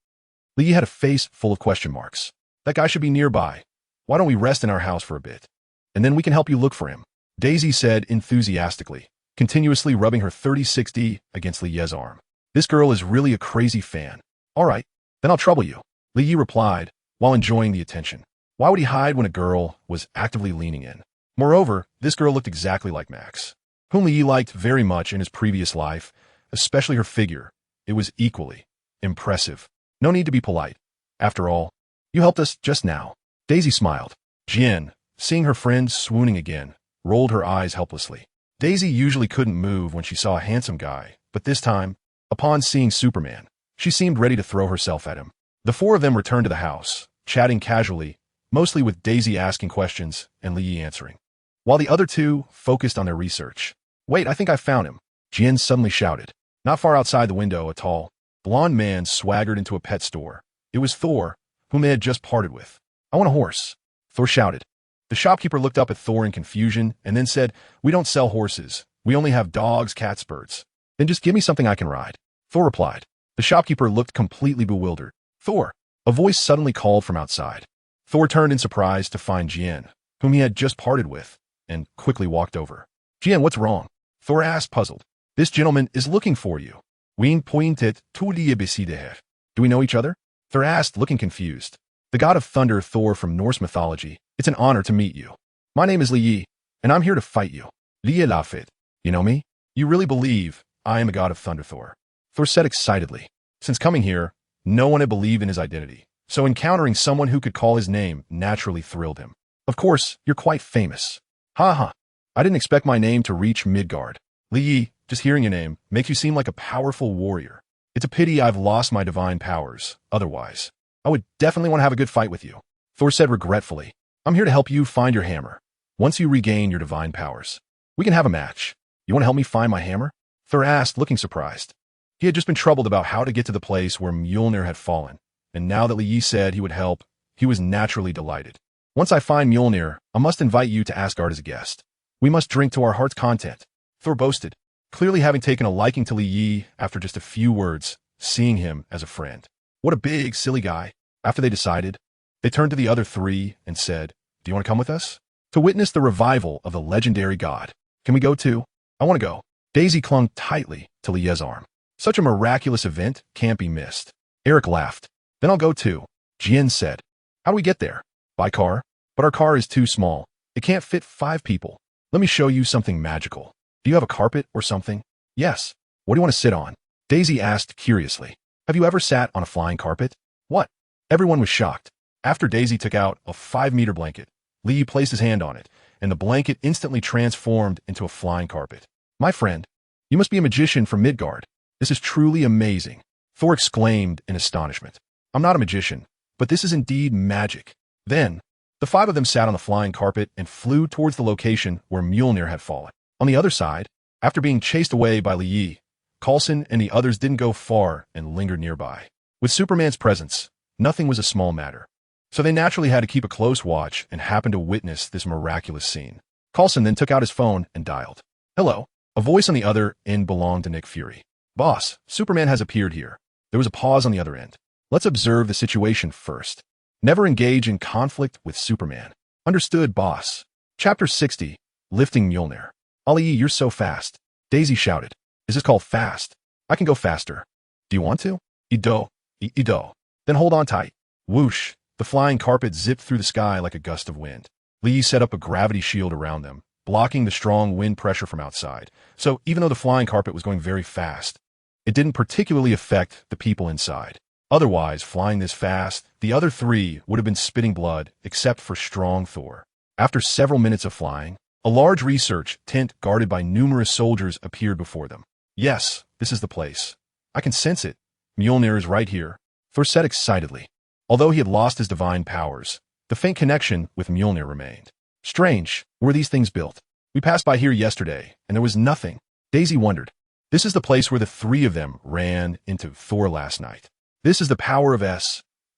Lee had a face full of question marks. "That guy should be nearby. Why don't we rest in our house for a bit? And then we can help you look for him," Daisy said enthusiastically, continuously rubbing her 3060 against Lee's arm. "This girl is really a crazy fan." "All right, then I'll trouble you," Lee replied, while enjoying the attention. Why would he hide when a girl was actively leaning in? Moreover, this girl looked exactly like Max, whom Lee liked very much in his previous life, especially her figure. It was equally impressive. No need to be polite. After all, you helped us just now. Daisy smiled. Jin, seeing her friend swooning again, rolled her eyes helplessly. Daisy usually couldn't move when she saw a handsome guy, but this time, upon seeing Superman, she seemed ready to throw herself at him. The four of them returned to the house, chatting casually, mostly with Daisy asking questions and Lee answering, while the other two focused on their research. "Wait, I think I found him," Jin suddenly shouted. Not far outside the window, a tall, blonde man swaggered into a pet store. It was Thor, whom they had just parted with. "I want a horse," Thor shouted. The shopkeeper looked up at Thor in confusion and then said, "We don't sell horses. We only have dogs, cats, birds." "Then just give me something I can ride," Thor replied. The shopkeeper looked completely bewildered. "Thor!" A voice suddenly called from outside. Thor turned in surprise to find Jien, whom he had just parted with, and quickly walked over. "Jien, what's wrong?" Thor asked, puzzled. This gentleman is looking for you. Wien pointed to Liebesideher. Do we know each other? Thor asked, looking confused. The god of thunder, Thor from Norse mythology. It's an honor to meet you. My name is Yi, and I'm here to fight you. YeSlaps. You know me? You really believe I am a god of thunder, Thor? Thor said excitedly. Since coming here, no one had believed in his identity, so encountering someone who could call his name naturally thrilled him. Of course, you're quite famous. Ha ha. I didn't expect my name to reach Midgard. Yi, just hearing your name makes you seem like a powerful warrior. It's a pity I've lost my divine powers. Otherwise, I would definitely want to have a good fight with you. Thor said regretfully. I'm here to help you find your hammer. Once you regain your divine powers, we can have a match. You want to help me find my hammer? Thor asked, looking surprised. He had just been troubled about how to get to the place where Mjolnir had fallen, and now that Yi said he would help, he was naturally delighted. Once I find Mjolnir, I must invite you to Asgard as a guest. We must drink to our heart's content, Thor boasted, clearly having taken a liking to Yi after just a few words, seeing him as a friend. What a big, silly guy. After they decided, they turned to the other three and said, Do you want to come with us? To witness the revival of the legendary god. Can we go too? I want to go. Daisy clung tightly to Lie's arm. Such a miraculous event can't be missed. Eric laughed. Then I'll go too. Jien said. How do we get there? By car? But our car is too small. It can't fit 5 people. Let me show you something magical. Do you have a carpet or something? Yes. What do you want to sit on? Daisy asked curiously. Have you ever sat on a flying carpet? What? Everyone was shocked. After Daisy took out a 5-meter blanket, Yi placed his hand on it, and the blanket instantly transformed into a flying carpet. My friend, you must be a magician from Midgard. This is truly amazing, Thor exclaimed in astonishment. I'm not a magician, but this is indeed magic. Then, the 5 of them sat on the flying carpet and flew towards the location where Mjolnir had fallen. On the other side, after being chased away by Yi, Coulson and the others didn't go far and lingered nearby. With Superman's presence, nothing was a small matter. So they naturally had to keep a close watch and happened to witness this miraculous scene. Coulson then took out his phone and dialed. Hello. A voice on the other end belonged to Nick Fury. Boss, Superman has appeared here. There was a pause on the other end. Let's observe the situation first. Never engage in conflict with Superman. Understood, boss. Chapter 60, Lifting Mjolnir. Ali, you're so fast. Daisy shouted. Is this called fast? I can go faster. Do you want to? Ido. Then hold on tight. Whoosh. The flying carpet zipped through the sky like a gust of wind. Yi set up a gravity shield around them, blocking the strong wind pressure from outside. So even though the flying carpet was going very fast, it didn't particularly affect the people inside. Otherwise, flying this fast, the other 3 would have been spitting blood, except for strong Thor. After several minutes of flying, a large research tent guarded by numerous soldiers appeared before them. Yes, this is the place. I can sense it. Mjolnir is right here, Thor said excitedly. Although he had lost his divine powers, the faint connection with Mjolnir remained. Strange, where were these things built? We passed by here yesterday, and there was nothing. Daisy wondered. This is the place where the 3 of them ran into Thor last night. This is the power of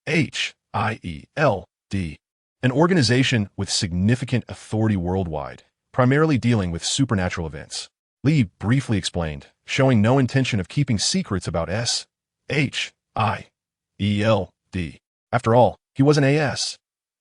SHIELD, an organization with significant authority worldwide, primarily dealing with supernatural events. Yi briefly explained, showing no intention of keeping secrets about SHIELD. After all, he was an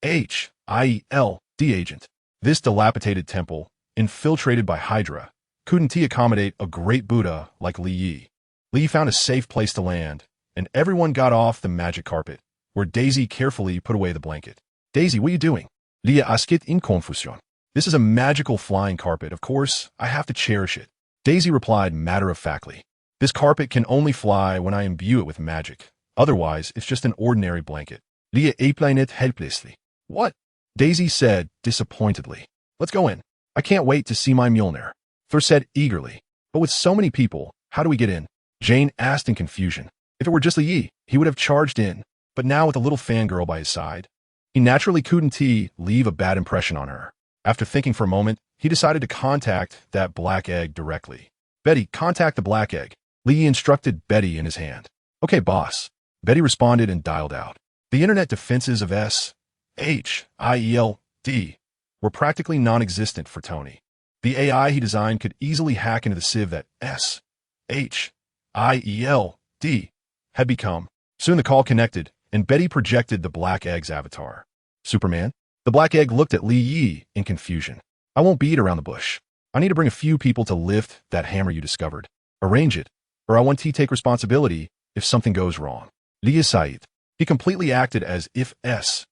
SHIELD agent. This dilapidated temple, infiltrated by Hydra, couldn't accommodate a great Buddha like Yi. Yi found a safe place to land, and everyone got off the magic carpet, where Daisy carefully put away the blanket. Daisy, what are you doing? Lia asked in confusion. This is a magical flying carpet, of course, I have to cherish it. Daisy replied matter-of-factly. This carpet can only fly when I imbue it with magic. Otherwise, it's just an ordinary blanket. Lia explained it helplessly. What? Daisy said disappointedly. Let's go in. I can't wait to see my Mjolnir. Thor said eagerly. But with so many people, how do we get in? Jane asked in confusion. If it were just Yi, he would have charged in. But now with a little fangirl by his side, he naturally couldn't leave a bad impression on her. After thinking for a moment, he decided to contact that black egg directly. Betty, contact the black egg. Yi instructed Betty in his hand. Okay, boss. Betty responded and dialed out. The internet defenses of SHIELD were practically non-existent for Tony. The AI he designed could easily hack into the sieve that SHIELD had become. Soon the call connected, and Betty projected the Black Egg's avatar. Superman? The Black Egg looked at Yi in confusion. I won't beat around the bush. I need to bring a few people to lift that hammer you discovered. Arrange it, or I want to take responsibility if something goes wrong. YeSlaps. He completely acted as if S-H-I-E-L-D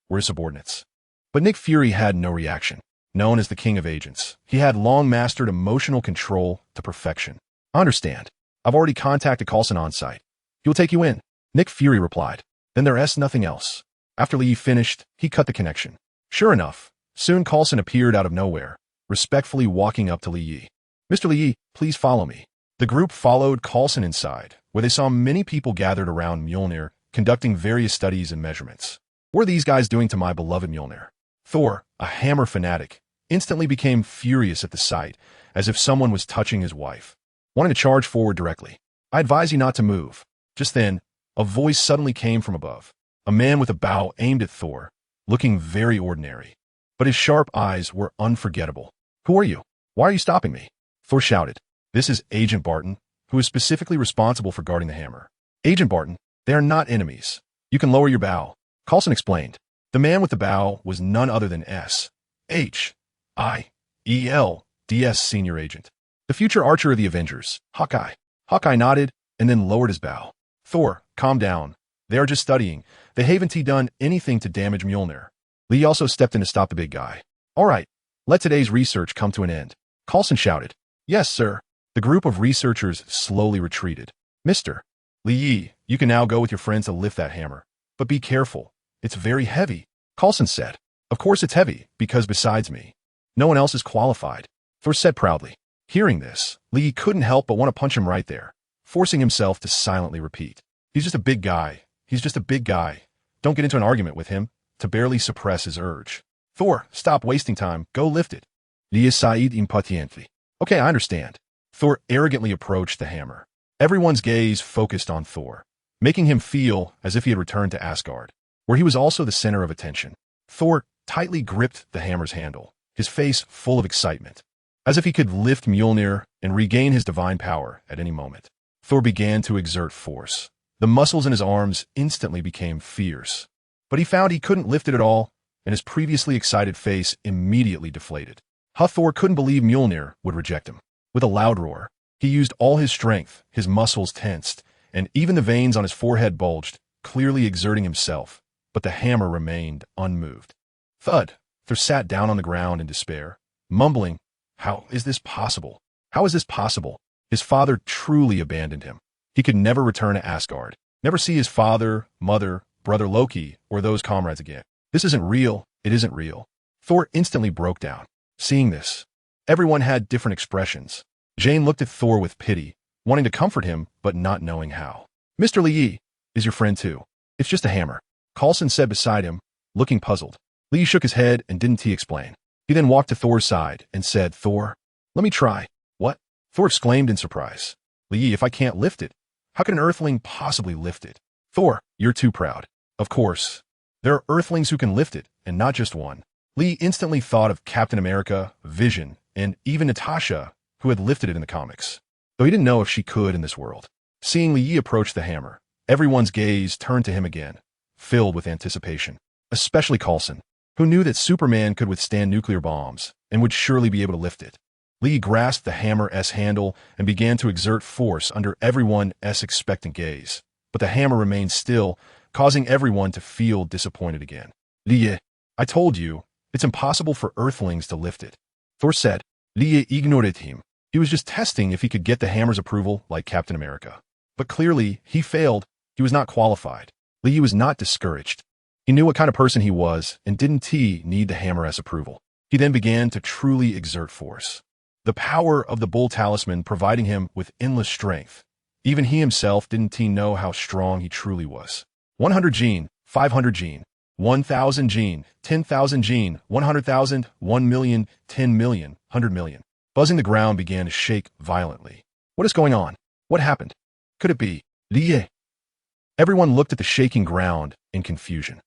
were his subordinates. But Nick Fury had no reaction. Known as the King of Agents, he had long mastered emotional control to perfection. I understand. I've already contacted Coulson on site. He will take you in. Nick Fury replied. Then there's nothing else. After Lee finished, he cut the connection. Sure enough, soon Coulson appeared out of nowhere, respectfully walking up to Lee. Mr. Lee, please follow me. The group followed Coulson inside, where they saw many people gathered around Mjolnir, conducting various studies and measurements. What are these guys doing to my beloved Mjolnir? Thor, a hammer fanatic, instantly became furious at the sight, as if someone was touching his wife. Wanting to charge forward directly. I advise you not to move. Just then, a voice suddenly came from above. A man with a bow aimed at Thor, looking very ordinary. But his sharp eyes were unforgettable. Who are you? Why are you stopping me? Thor shouted. This is Agent Barton, who is specifically responsible for guarding the hammer. Agent Barton, they are not enemies. You can lower your bow. Coulson explained. The man with the bow was none other than S-H-I-E-L-D-S Senior Agent. The future archer of the Avengers, Hawkeye. Hawkeye nodded and then lowered his bow. Thor, calm down. They are just studying. They haven't done anything to damage Mjolnir. Lee also stepped in to stop the big guy. All right, let today's research come to an end. Coulson shouted. Yes, sir. The group of researchers slowly retreated. Mr. Lee, you can now go with your friends to lift that hammer. But be careful. It's very heavy. Coulson said. Of course it's heavy, because besides me, no one else is qualified. Thor said proudly. Hearing this, Lee couldn't help but want to punch him right there, forcing himself to silently repeat. He's just a big guy. He's just a big guy. Don't get into an argument with him, to barely suppress his urge. Thor, stop wasting time. Go lift it. YeSlaps impatiently. Okay, I understand. Thor arrogantly approached the hammer. Everyone's gaze focused on Thor, making him feel as if he had returned to Asgard, where he was also the center of attention. Thor tightly gripped the hammer's handle, his face full of excitement, as if he could lift Mjolnir and regain his divine power at any moment. Thor began to exert force. The muscles in his arms instantly became fierce, but he found he couldn't lift it at all, and his previously excited face immediately deflated. Thor couldn't believe Mjolnir would reject him. With a loud roar, he used all his strength, his muscles tensed, and even the veins on his forehead bulged, clearly exerting himself, but the hammer remained unmoved. Thud! Thor sat down on the ground in despair, mumbling, How is this possible? How is this possible? His father truly abandoned him. He could never return to Asgard, never see his father, mother, brother Loki, or those comrades again. This isn't real. It isn't real. Thor instantly broke down. Seeing this, everyone had different expressions. Jane looked at Thor with pity, wanting to comfort him, but not knowing how. Mr. Lee is your friend too. It's just a hammer. Coulson said beside him, looking puzzled. Lee shook his head and didn't explain. He then walked to Thor's side and said, Thor, let me try. What? Thor exclaimed in surprise. Lee, if I can't lift it, how can an earthling possibly lift it? Thor, you're too proud. Of course. There are earthlings who can lift it, and not just one. Lee instantly thought of Captain America, Vision, and even Natasha, who had lifted it in the comics, though he didn't know if she could in this world. Seeing Lee approach the hammer, everyone's gaze turned to him again, filled with anticipation, especially Coulson, who knew that Superman could withstand nuclear bombs and would surely be able to lift it. Lee grasped the hammer's handle and began to exert force under everyone's expectant gaze, but the hammer remained still, causing everyone to feel disappointed again. Lee, I told you, it's impossible for earthlings to lift it. Thor said. Lee ignored him. He was just testing if he could get the hammer's approval like Captain America. But clearly, he failed. He was not qualified. Lee was not discouraged. He knew what kind of person he was and didn't need the hammer's approval. He then began to truly exert force. The power of the bull talisman providing him with endless strength. Even he himself didn't know how strong he truly was. 100 gene, 500 gene, 1,000 gene, 10,000 gene, 100,000, 1 million, 10 million, 100 million. Buzzing the ground began to shake violently. What is going on? What happened? Could it be Lee? Everyone looked at the shaking ground in confusion.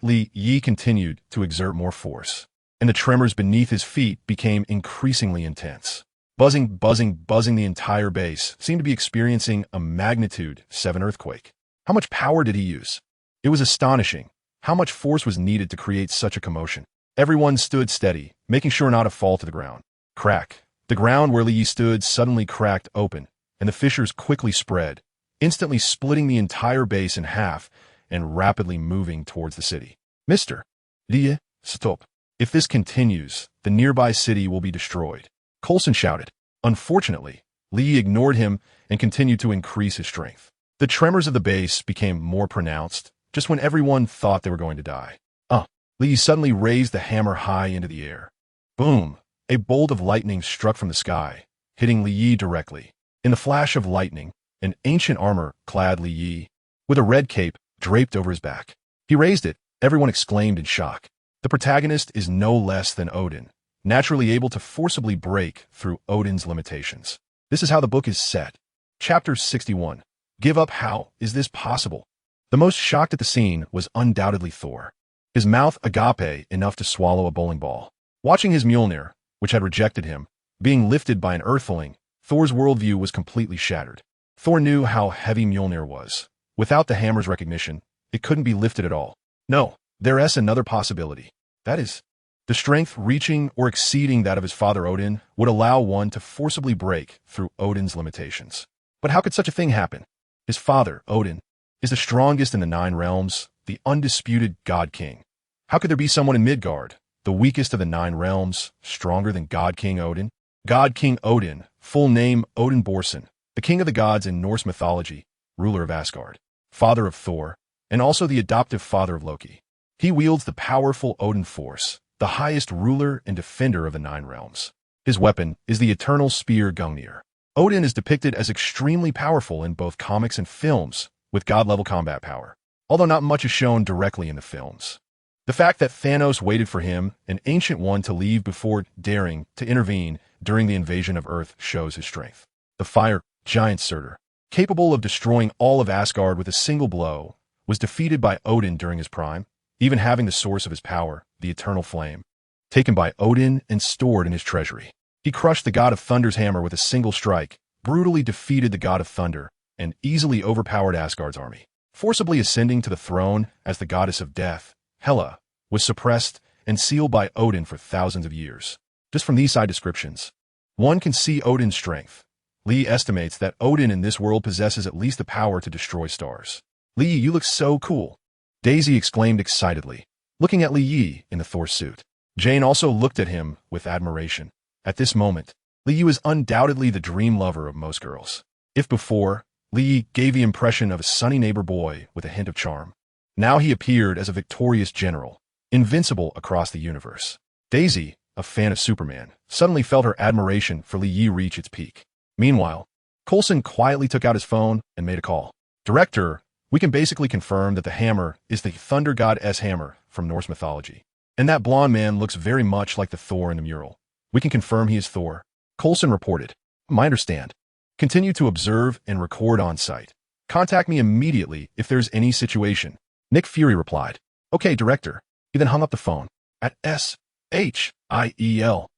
Lee continued to exert more force, and the tremors beneath his feet became increasingly intense. Buzzing the entire base seemed to be experiencing a magnitude 7 earthquake. How much power did he use? It was astonishing how much force was needed to create such a commotion. Everyone stood steady, making sure not to fall to the ground. Crack. The ground where Li stood suddenly cracked open, and the fissures quickly spread, instantly splitting the entire base in half and rapidly moving towards the city. Mr. Li, stop. If this continues, the nearby city will be destroyed. Coulson shouted. Unfortunately, Li ignored him and continued to increase his strength. The tremors of the base became more pronounced just when everyone thought they were going to die. Li suddenly raised the hammer high into the air. Boom! A bolt of lightning struck from the sky, hitting Li Yi directly. In the flash of lightning, an ancient armor-clad Li Yi, with a red cape draped over his back. He raised it. Everyone exclaimed in shock. The protagonist is no less than Odin, naturally able to forcibly break through Odin's limitations. This is how the book is set. Chapter 61. Give up. How is this possible? The most shocked at the scene was undoubtedly Thor. His mouth agape enough to swallow a bowling ball. Watching his Mjolnir, which had rejected him, being lifted by an earthling, Thor's worldview was completely shattered. Thor knew how heavy Mjolnir was. Without the hammer's recognition, it couldn't be lifted at all. No, there's another possibility. That is, the strength reaching or exceeding that of his father Odin would allow one to forcibly break through Odin's limitations. But how could such a thing happen? His father, Odin, is the strongest in the 9 realms, the undisputed God King. How could there be someone in Midgard, the weakest of the 9 realms, stronger than God King Odin? God King Odin, full name Odin Borson, the king of the gods in Norse mythology, ruler of Asgard, father of Thor, and also the adoptive father of Loki. He wields the powerful Odin Force, the highest ruler and defender of the 9 realms. His weapon is the eternal spear Gungnir. Odin is depicted as extremely powerful in both comics and films, with god-level combat power, although not much is shown directly in the films. The fact that Thanos waited for him, an ancient one, to leave before daring to intervene during the invasion of Earth shows his strength. The fire giant Surtur, capable of destroying all of Asgard with a single blow, was defeated by Odin during his prime, even having the source of his power, the eternal flame, taken by Odin and stored in his treasury. He crushed the god of Thunder's hammer with a single strike, brutally defeated the god of Thunder, and easily overpowered Asgard's army. Forcibly ascending to the throne as the goddess of death, Hela was suppressed and sealed by Odin for thousands of years. Just from these side descriptions, one can see Odin's strength. Lee estimates that Odin in this world possesses at least the power to destroy stars. Lee, you look so cool, Daisy exclaimed excitedly, looking at Li Yi in the Thor suit. Jane also looked at him with admiration. At this moment, Li Yi was undoubtedly the dream lover of most girls. If before, Li Yi gave the impression of a sunny neighbor boy with a hint of charm, now he appeared as a victorious general, invincible across the universe. Daisy, a fan of Superman, suddenly felt her admiration for Li Yi reach its peak. Meanwhile, Coulson quietly took out his phone and made a call. Director, we can basically confirm that the hammer is the thunder goddess hammer from Norse mythology. And that blonde man looks very much like the Thor in the mural. We can confirm he is Thor. Coulson reported. I understand. Continue to observe and record on site. Contact me immediately if there's any situation. Nick Fury replied. Okay, director. He then hung up the phone. At SHIELD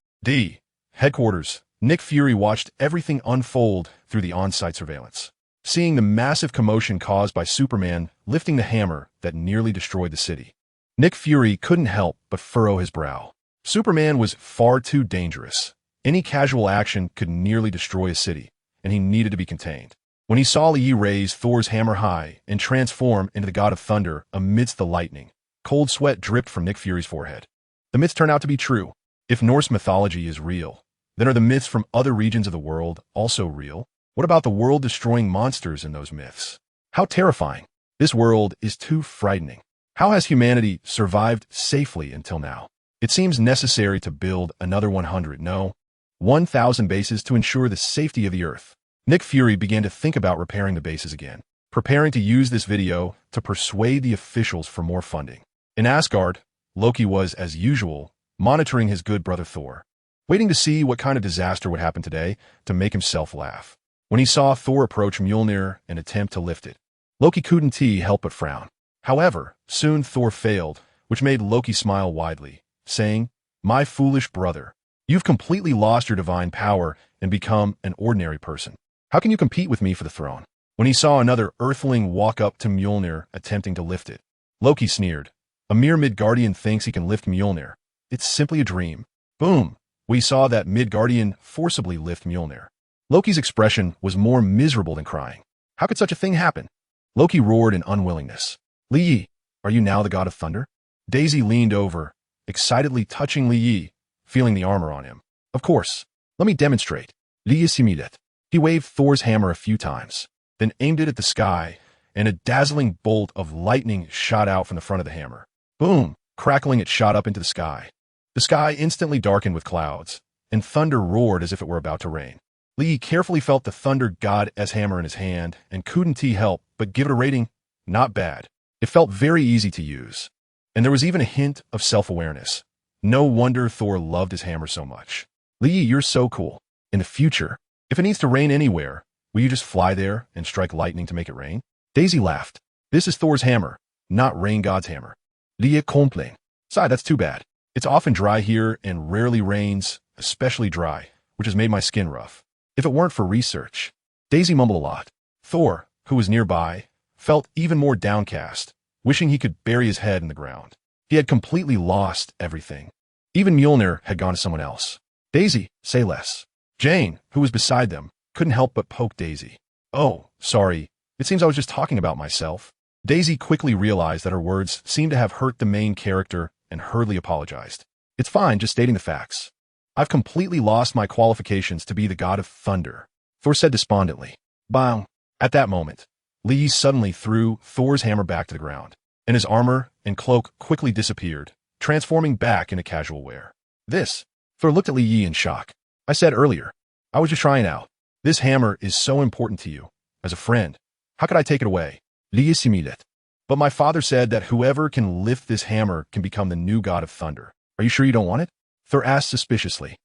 headquarters, Nick Fury watched everything unfold through the on-site surveillance. Seeing the massive commotion caused by Superman lifting the hammer that nearly destroyed the city, Nick Fury couldn't help but furrow his brow. Superman was far too dangerous. Any casual action could nearly destroy a city, and he needed to be contained. When he saw Li Yi raise Thor's hammer high and transform into the god of thunder amidst the lightning, cold sweat dripped from Nick Fury's forehead. The myths turn out to be true. If Norse mythology is real, then are the myths from other regions of the world also real? What about the world-destroying monsters in those myths? How terrifying. This world is too frightening. How has humanity survived safely until now? It seems necessary to build another 1,000 bases to ensure the safety of the Earth. Nick Fury began to think about repairing the bases again, preparing to use this video to persuade the officials for more funding. In Asgard, Loki was, as usual, monitoring his good brother Thor, waiting to see what kind of disaster would happen today to make himself laugh. When he saw Thor approach Mjolnir and attempt to lift it, Loki couldn't help but frown. However, soon Thor failed, which made Loki smile widely, saying, "My foolish brother, you've completely lost your divine power and become an ordinary person. How can you compete with me for the throne?" When he saw another Earthling walk up to Mjolnir attempting to lift it, Loki sneered. A mere Midgardian thinks he can lift Mjolnir. It's simply a dream. Boom! We saw that Midgardian forcibly lift Mjolnir. Loki's expression was more miserable than crying. How could such a thing happen? Loki roared in unwillingness. Li Yi, are you now the god of thunder? Daisy leaned over, excitedly touching Li Yi, feeling the armor on him. Of course. Let me demonstrate. Li Yi simid it. He waved Thor's hammer a few times, then aimed it at the sky, and a dazzling bolt of lightning shot out from the front of the hammer. Boom! Crackling, it shot up into the sky. The sky instantly darkened with clouds, and thunder roared as if it were about to rain. Li Yi carefully felt the thunder god's hammer in his hand and couldn't help but give it a rating. Not bad. It felt very easy to use, and there was even a hint of self-awareness. No wonder Thor loved his hammer so much. Li Yi, you're so cool. In the future, if it needs to rain anywhere, will you just fly there and strike lightning to make it rain? Daisy laughed. This is Thor's hammer, not Rain God's hammer. Li Yi complained. Sigh, that's too bad. It's often dry here and rarely rains, especially dry, which has made my skin rough. If it weren't for research. Daisy mumbled a lot. Thor, who was nearby, felt even more downcast, wishing he could bury his head in the ground. He had completely lost everything. Even Mjolnir had gone to someone else. Daisy, say less. Jane, who was beside them, couldn't help but poke Daisy. Oh, sorry. It seems I was just talking about myself. Daisy quickly realized that her words seemed to have hurt the main character and hurriedly apologized. It's fine, just stating the facts. I've completely lost my qualifications to be the god of thunder, Thor said despondently. Bang! At that moment, Li Yi suddenly threw Thor's hammer back to the ground, and his armor and cloak quickly disappeared, transforming back into casual wear. This, Thor looked at Li Yi in shock. I said earlier, I was just trying out. This hammer is so important to you. As a friend, how could I take it away? Li Yi simid it. But my father said that whoever can lift this hammer can become the new god of thunder. Are you sure you don't want it? Thor asked suspiciously.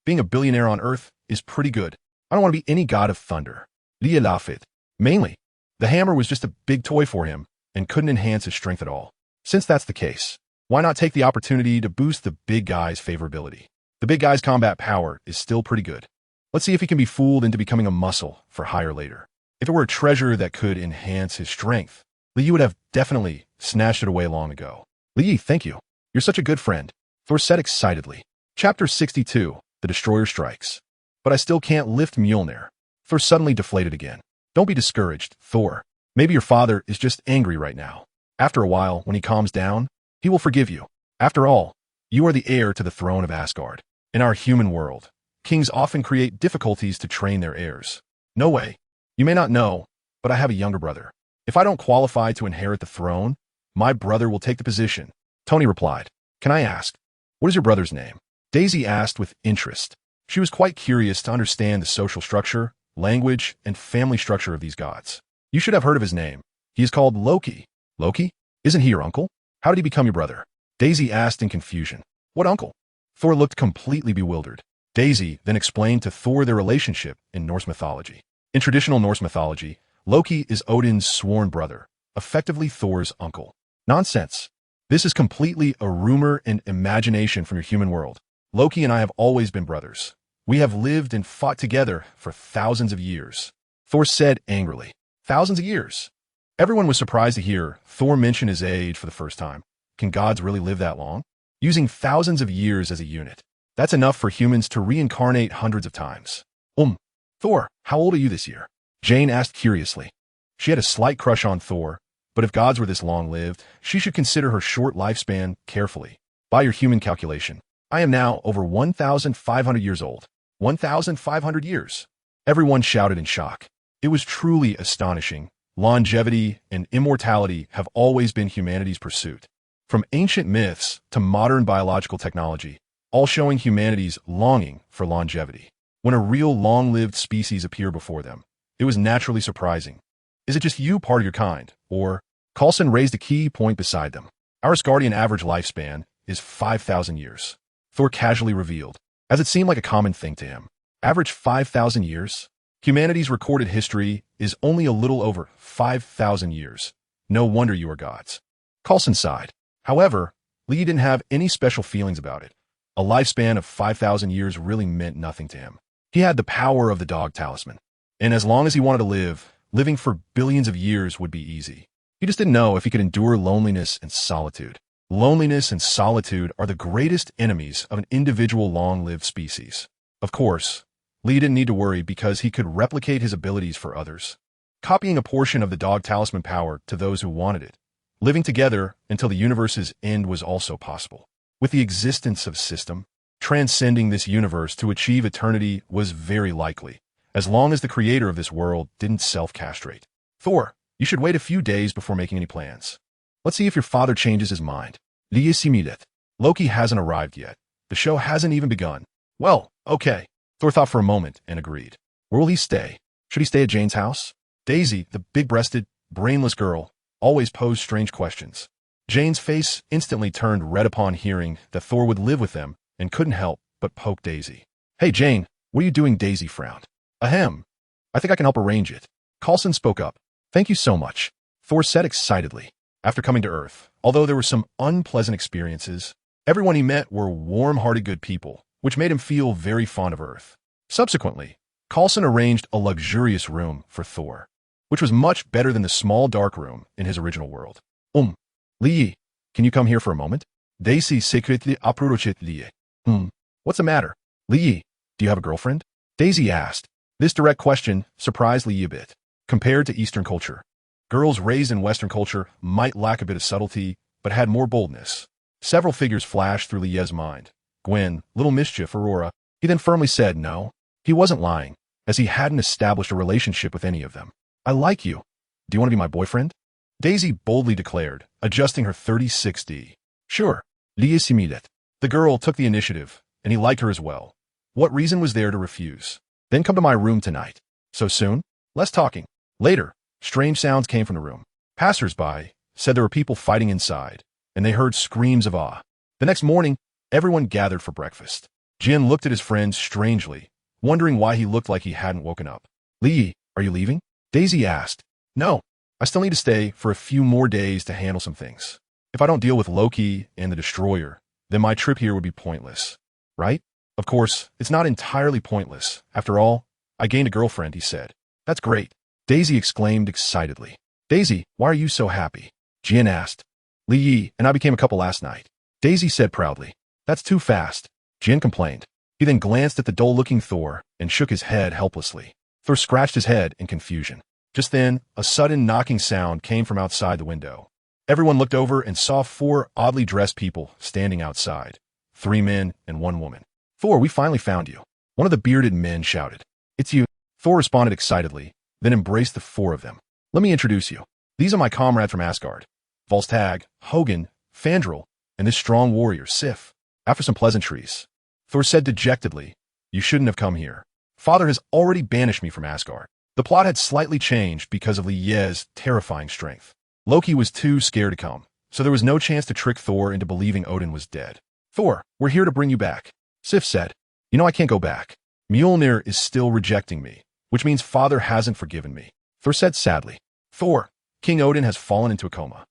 Being a billionaire on Earth is pretty good. I don't want to be any god of thunder. Li Yi laughed. Mainly, the hammer was just a big toy for him and couldn't enhance his strength at all. Since that's the case, why not take the opportunity to boost the big guy's favorability? The big guy's combat power is still pretty good. Let's see if he can be fooled into becoming a muscle for hire later. If it were a treasure that could enhance his strength, Li Yi would have definitely snatched it away long ago. Li Yi, thank you. You're such a good friend, Thor said excitedly. Chapter 62, The Destroyer Strikes. But I still can't lift Mjolnir. Thor suddenly deflated again. Don't be discouraged, Thor. Maybe your father is just angry right now. After a while, when he calms down, he will forgive you. After all, you are the heir to the throne of Asgard. In our human world, kings often create difficulties to train their heirs. No way. You may not know, but I have a younger brother. If I don't qualify to inherit the throne, my brother will take the position. Tony replied. Can I ask, what is your brother's name? Daisy asked with interest. She was quite curious to understand the social structure, language, and family structure of these gods. You should have heard of his name. He is called Loki. Loki? Isn't he your uncle? How did he become your brother? Daisy asked in confusion. What uncle? Thor looked completely bewildered. Daisy then explained to Thor their relationship in Norse mythology. In traditional Norse mythology, Loki is Odin's sworn brother, effectively Thor's uncle. Nonsense. This is completely a rumor and imagination from your human world. Loki and I have always been brothers. We have lived and fought together for thousands of years. Thor said angrily. Thousands of years? Everyone was surprised to hear Thor mention his age for the first time. Can gods really live that long? Using thousands of years as a unit. That's enough for humans to reincarnate hundreds of times. Thor, how old are you this year? Jane asked curiously. She had a slight crush on Thor, but if gods were this long-lived, she should consider her short lifespan carefully. By your human calculation, I am now over 1,500 years old. 1,500 years. Everyone shouted in shock. It was truly astonishing. Longevity and immortality have always been humanity's pursuit. From ancient myths to modern biological technology, all showing humanity's longing for longevity. When a real long-lived species appeared before them, it was naturally surprising. Is it just you part of your kind? Or, Coulson raised a key point beside them. Our Asgardian average lifespan is 5,000 years. Thor casually revealed, as it seemed like a common thing to him. Average 5,000 years? Humanity's recorded history is only a little over 5,000 years. No wonder you are gods. Coulson sighed. However, Lee didn't have any special feelings about it. A lifespan of 5,000 years really meant nothing to him. He had the power of the dog talisman. And as long as he wanted to live, living for billions of years would be easy. He just didn't know if he could endure loneliness and solitude. Loneliness and solitude are the greatest enemies of an individual long-lived species. Of course, Lee didn't need to worry because he could replicate his abilities for others, copying a portion of the dog talisman power to those who wanted it. Living together until the universe's end was also possible. With the existence of system, transcending this universe to achieve eternity was very likely, as long as the creator of this world didn't self-castrate. Thor, you should wait a few days before making any plans. Let's see if your father changes his mind. YeSlaps. Loki hasn't arrived yet. The show hasn't even begun. Well, okay. Thor thought for a moment and agreed. Where will he stay? Should he stay at Jane's house? Daisy, the big-breasted, brainless girl, always posed strange questions. Jane's face instantly turned red upon hearing that Thor would live with them and couldn't help but poke Daisy. Hey, Jane, what are you doing? Daisy frowned. Ahem. I think I can help arrange it. Coulson spoke up. Thank you so much, Thor said excitedly. After coming to Earth, although there were some unpleasant experiences, everyone he met were warm-hearted good people, which made him feel very fond of Earth. Subsequently, Coulson arranged a luxurious room for Thor, which was much better than the small dark room in his original world. Lee, can you come here for a moment? Daisy secretly approached Lee. What's the matter? Lee, do you have a girlfriend? Daisy asked. This direct question surprised Lee a bit. Compared to Eastern culture, girls raised in Western culture might lack a bit of subtlety, but had more boldness. Several figures flashed through Lee's mind. Gwen, Little Mischief, Aurora. He then firmly said no. He wasn't lying, as he hadn't established a relationship with any of them. I like you. Do you want to be my boyfriend? Daisy boldly declared, adjusting her 36D. Sure. YeSlaps. The girl took the initiative, and he liked her as well. What reason was there to refuse? Then come to my room tonight. So soon? Less talking. Later, strange sounds came from the room. Passers-by said there were people fighting inside, and they heard screams of awe. The next morning, everyone gathered for breakfast. Jin looked at his friend strangely, wondering why he looked like he hadn't woken up. Lee, are you leaving? Daisy asked. No, I still need to stay for a few more days to handle some things. If I don't deal with Loki and the Destroyer, then my trip here would be pointless. Right? Of course, it's not entirely pointless. After all, I gained a girlfriend, he said. That's great, Daisy exclaimed excitedly. Daisy, why are you so happy? Jin asked. Lee and I became a couple last night, Daisy said proudly. That's too fast, Jin complained. He then glanced at the dull-looking Thor and shook his head helplessly. Thor scratched his head in confusion. Just then, a sudden knocking sound came from outside the window. Everyone looked over and saw 4 oddly dressed people standing outside. 3 men and 1 woman. Thor, we finally found you, one of the bearded men shouted. It's you. Thor responded excitedly, then embraced the 4 of them. Let me introduce you. These are my comrades from Asgard. Volstagg, Hogun, Fandral, and this strong warrior, Sif. After some pleasantries, Thor said dejectedly, you shouldn't have come here. Father has already banished me from Asgard. The plot had slightly changed because of Lie's terrifying strength. Loki was too scared to come, so there was no chance to trick Thor into believing Odin was dead. Thor, we're here to bring you back, Sif said. You know I can't go back. Mjolnir is still rejecting me, which means Father hasn't forgiven me, Thor said sadly. Thor, King Odin has fallen into a coma.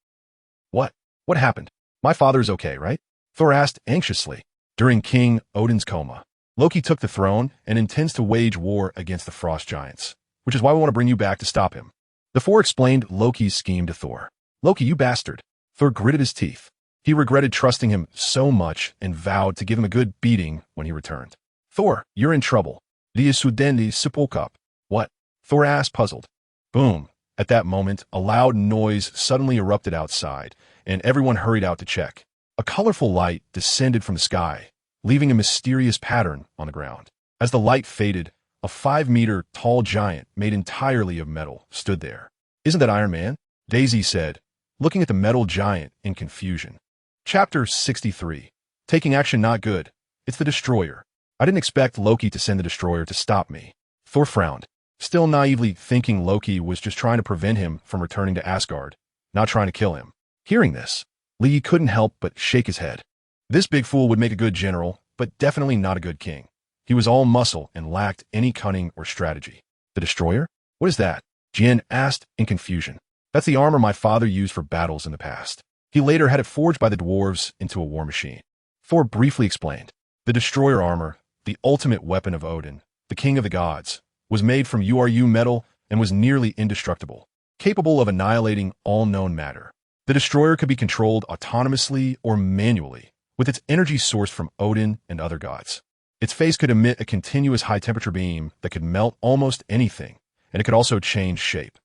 What? What happened? My father is okay, right? Thor asked anxiously. During King Odin's coma, Loki took the throne and intends to wage war against the Frost Giants, which is why we want to bring you back to stop him. The 4 explained Loki's scheme to Thor. Loki, you bastard. Thor gritted his teeth. He regretted trusting him so much and vowed to give him a good beating when he returned. Thor, you're in trouble. YeSlaps spoke up. What? Thor asked, puzzled. Boom. At that moment, a loud noise suddenly erupted outside, and everyone hurried out to check. A colorful light descended from the sky, leaving a mysterious pattern on the ground. As the light faded, a 5-meter tall giant made entirely of metal stood there. Isn't that Iron Man? Daisy said, looking at the metal giant in confusion. Chapter 63. Taking action not good. It's the Destroyer. I didn't expect Loki to send the Destroyer to stop me. Thor frowned, still naively thinking Loki was just trying to prevent him from returning to Asgard, not trying to kill him. Hearing this, Lee couldn't help but shake his head. This big fool would make a good general, but definitely not a good king. He was all muscle and lacked any cunning or strategy. The Destroyer? What is that? Jin asked in confusion. That's the armor my father used for battles in the past. He later had it forged by the dwarves into a war machine. Thor briefly explained. The Destroyer armor, the ultimate weapon of Odin, the king of the gods, was made from URU metal and was nearly indestructible, capable of annihilating all known matter. The destroyer could be controlled autonomously or manually, with its energy sourced from Odin and other gods. Its face could emit a continuous high-temperature beam that could melt almost anything, and it could also change shape.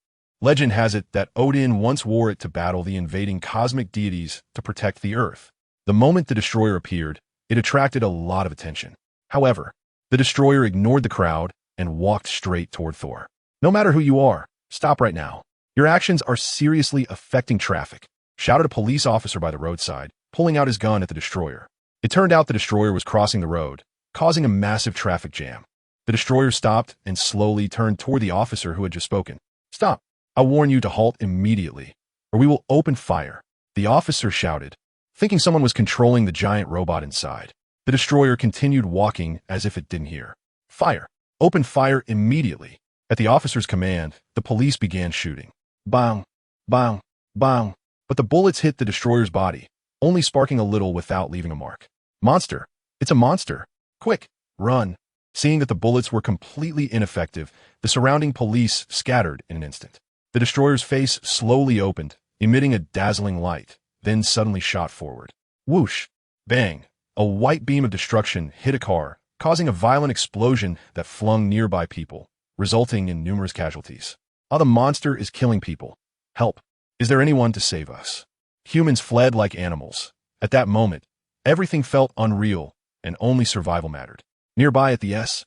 Legend has it that Odin once wore it to battle the invading cosmic deities to protect the Earth. The moment the destroyer appeared, it attracted a lot of attention. However, the destroyer ignored the crowd and walked straight toward Thor. "No matter who you are, stop right now. Your actions are seriously affecting traffic," shouted a police officer by the roadside, pulling out his gun at the destroyer. It turned out the destroyer was crossing the road, causing a massive traffic jam. The destroyer stopped and slowly turned toward the officer who had just spoken. "Stop. I warn you to halt immediately, or we will open fire," the officer shouted, thinking someone was controlling the giant robot inside. The destroyer continued walking as if it didn't hear. "Fire. Open fire immediately." At the officer's command, the police began shooting. Bang, bang, bang. But the bullets hit the destroyer's body, only sparking a little without leaving a mark. "Monster. It's a monster. Quick, run." Seeing that the bullets were completely ineffective, the surrounding police scattered in an instant. The destroyer's face slowly opened, emitting a dazzling light, then suddenly shot forward. Whoosh! Bang! A white beam of destruction hit a car, causing a violent explosion that flung nearby people, resulting in numerous casualties. The monster is killing people. Help! Is there anyone to save us? Humans fled like animals. At that moment, everything felt unreal, and only survival mattered. Nearby at the S.H.I.E.L.D.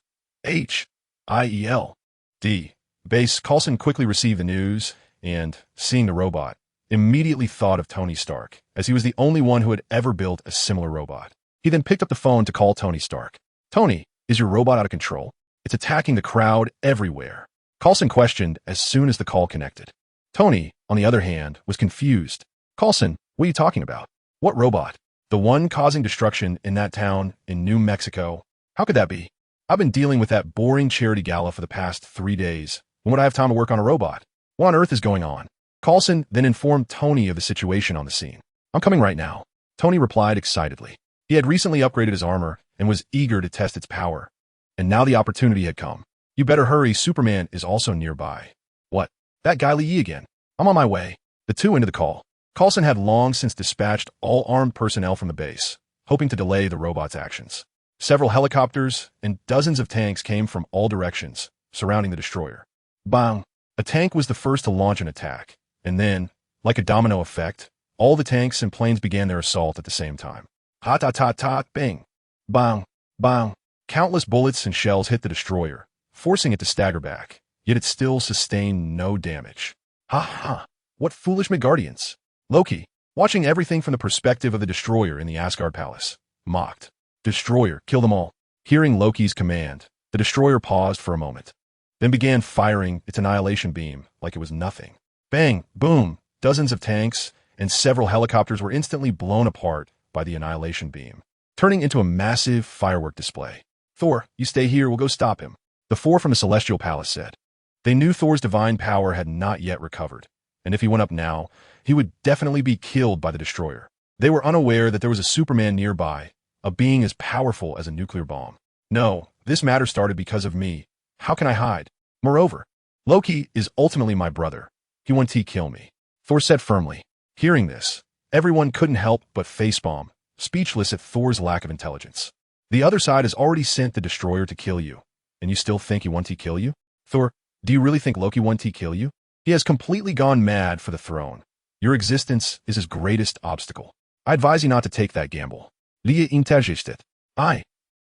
base, Coulson quickly received the news and, seeing the robot, immediately thought of Tony Stark, as he was the only one who had ever built a similar robot. He then picked up the phone to call Tony Stark. "Tony, is your robot out of control? It's attacking the crowd everywhere." Coulson questioned as soon as the call connected. Tony, on the other hand, was confused. "Coulson, what are you talking about? What robot? The one causing destruction in that town in New Mexico? How could that be? I've been dealing with that boring charity gala for the past 3 days. When would I have time to work on a robot? What on earth is going on?" Coulson then informed Tony of the situation on the scene. "I'm coming right now," Tony replied excitedly. He had recently upgraded his armor and was eager to test its power. And now the opportunity had come. "You better hurry, Superman is also nearby." "What? That guy Lee again? I'm on my way." The two ended the call. Coulson had long since dispatched all armed personnel from the base, hoping to delay the robot's actions. Several helicopters and dozens of tanks came from all directions, surrounding the destroyer. Bang! A tank was the first to launch an attack, and then, like a domino effect, all the tanks and planes began their assault at the same time. Ha-ta-ta-ta, bang! Bang! Bang! Countless bullets and shells hit the destroyer, forcing it to stagger back, yet it still sustained no damage. Ha-ha! What foolish Midgardians! Loki, watching everything from the perspective of the destroyer in the Asgard palace, mocked. "Destroyer, kill them all." Hearing Loki's command, the destroyer paused for a moment, then began firing its annihilation beam like it was nothing. Bang! Boom! Dozens of tanks and several helicopters were instantly blown apart by the annihilation beam, turning into a massive firework display. "Thor, you stay here, we'll go stop him," the four from the Celestial Palace said. They knew Thor's divine power had not yet recovered, and if he went up now, he would definitely be killed by the destroyer. They were unaware that there was a Superman nearby, a being as powerful as a nuclear bomb. "No, this matter started because of me. How can I hide? Moreover, Loki is ultimately my brother. He won't kill me," Thor said firmly. Hearing this, everyone couldn't help but facepalm, speechless at Thor's lack of intelligence. "The other side has already sent the destroyer to kill you, and you still think he won't kill you? Thor, do you really think Loki won't kill you? He has completely gone mad for the throne. Your existence is his greatest obstacle. I advise you not to take that gamble." Lia interjected.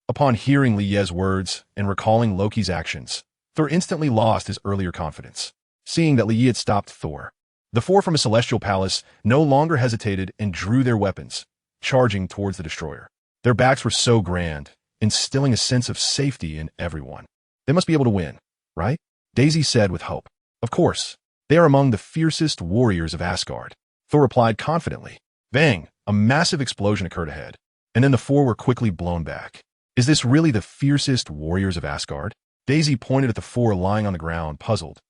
Upon hearing Lie's words and recalling Loki's actions, Thor instantly lost his earlier confidence. Seeing that Lie had stopped Thor, the four from a celestial palace no longer hesitated and drew their weapons, charging towards the destroyer. Their backs were so grand, instilling a sense of safety in everyone. "They must be able to win, right?" Daisy said with hope. "Of course. They are among the fiercest warriors of Asgard," Thor replied confidently. Bang! A massive explosion occurred ahead, and then the four were quickly blown back. "Is this really the fiercest warriors of Asgard?" Daisy pointed at the four lying on the ground, puzzled.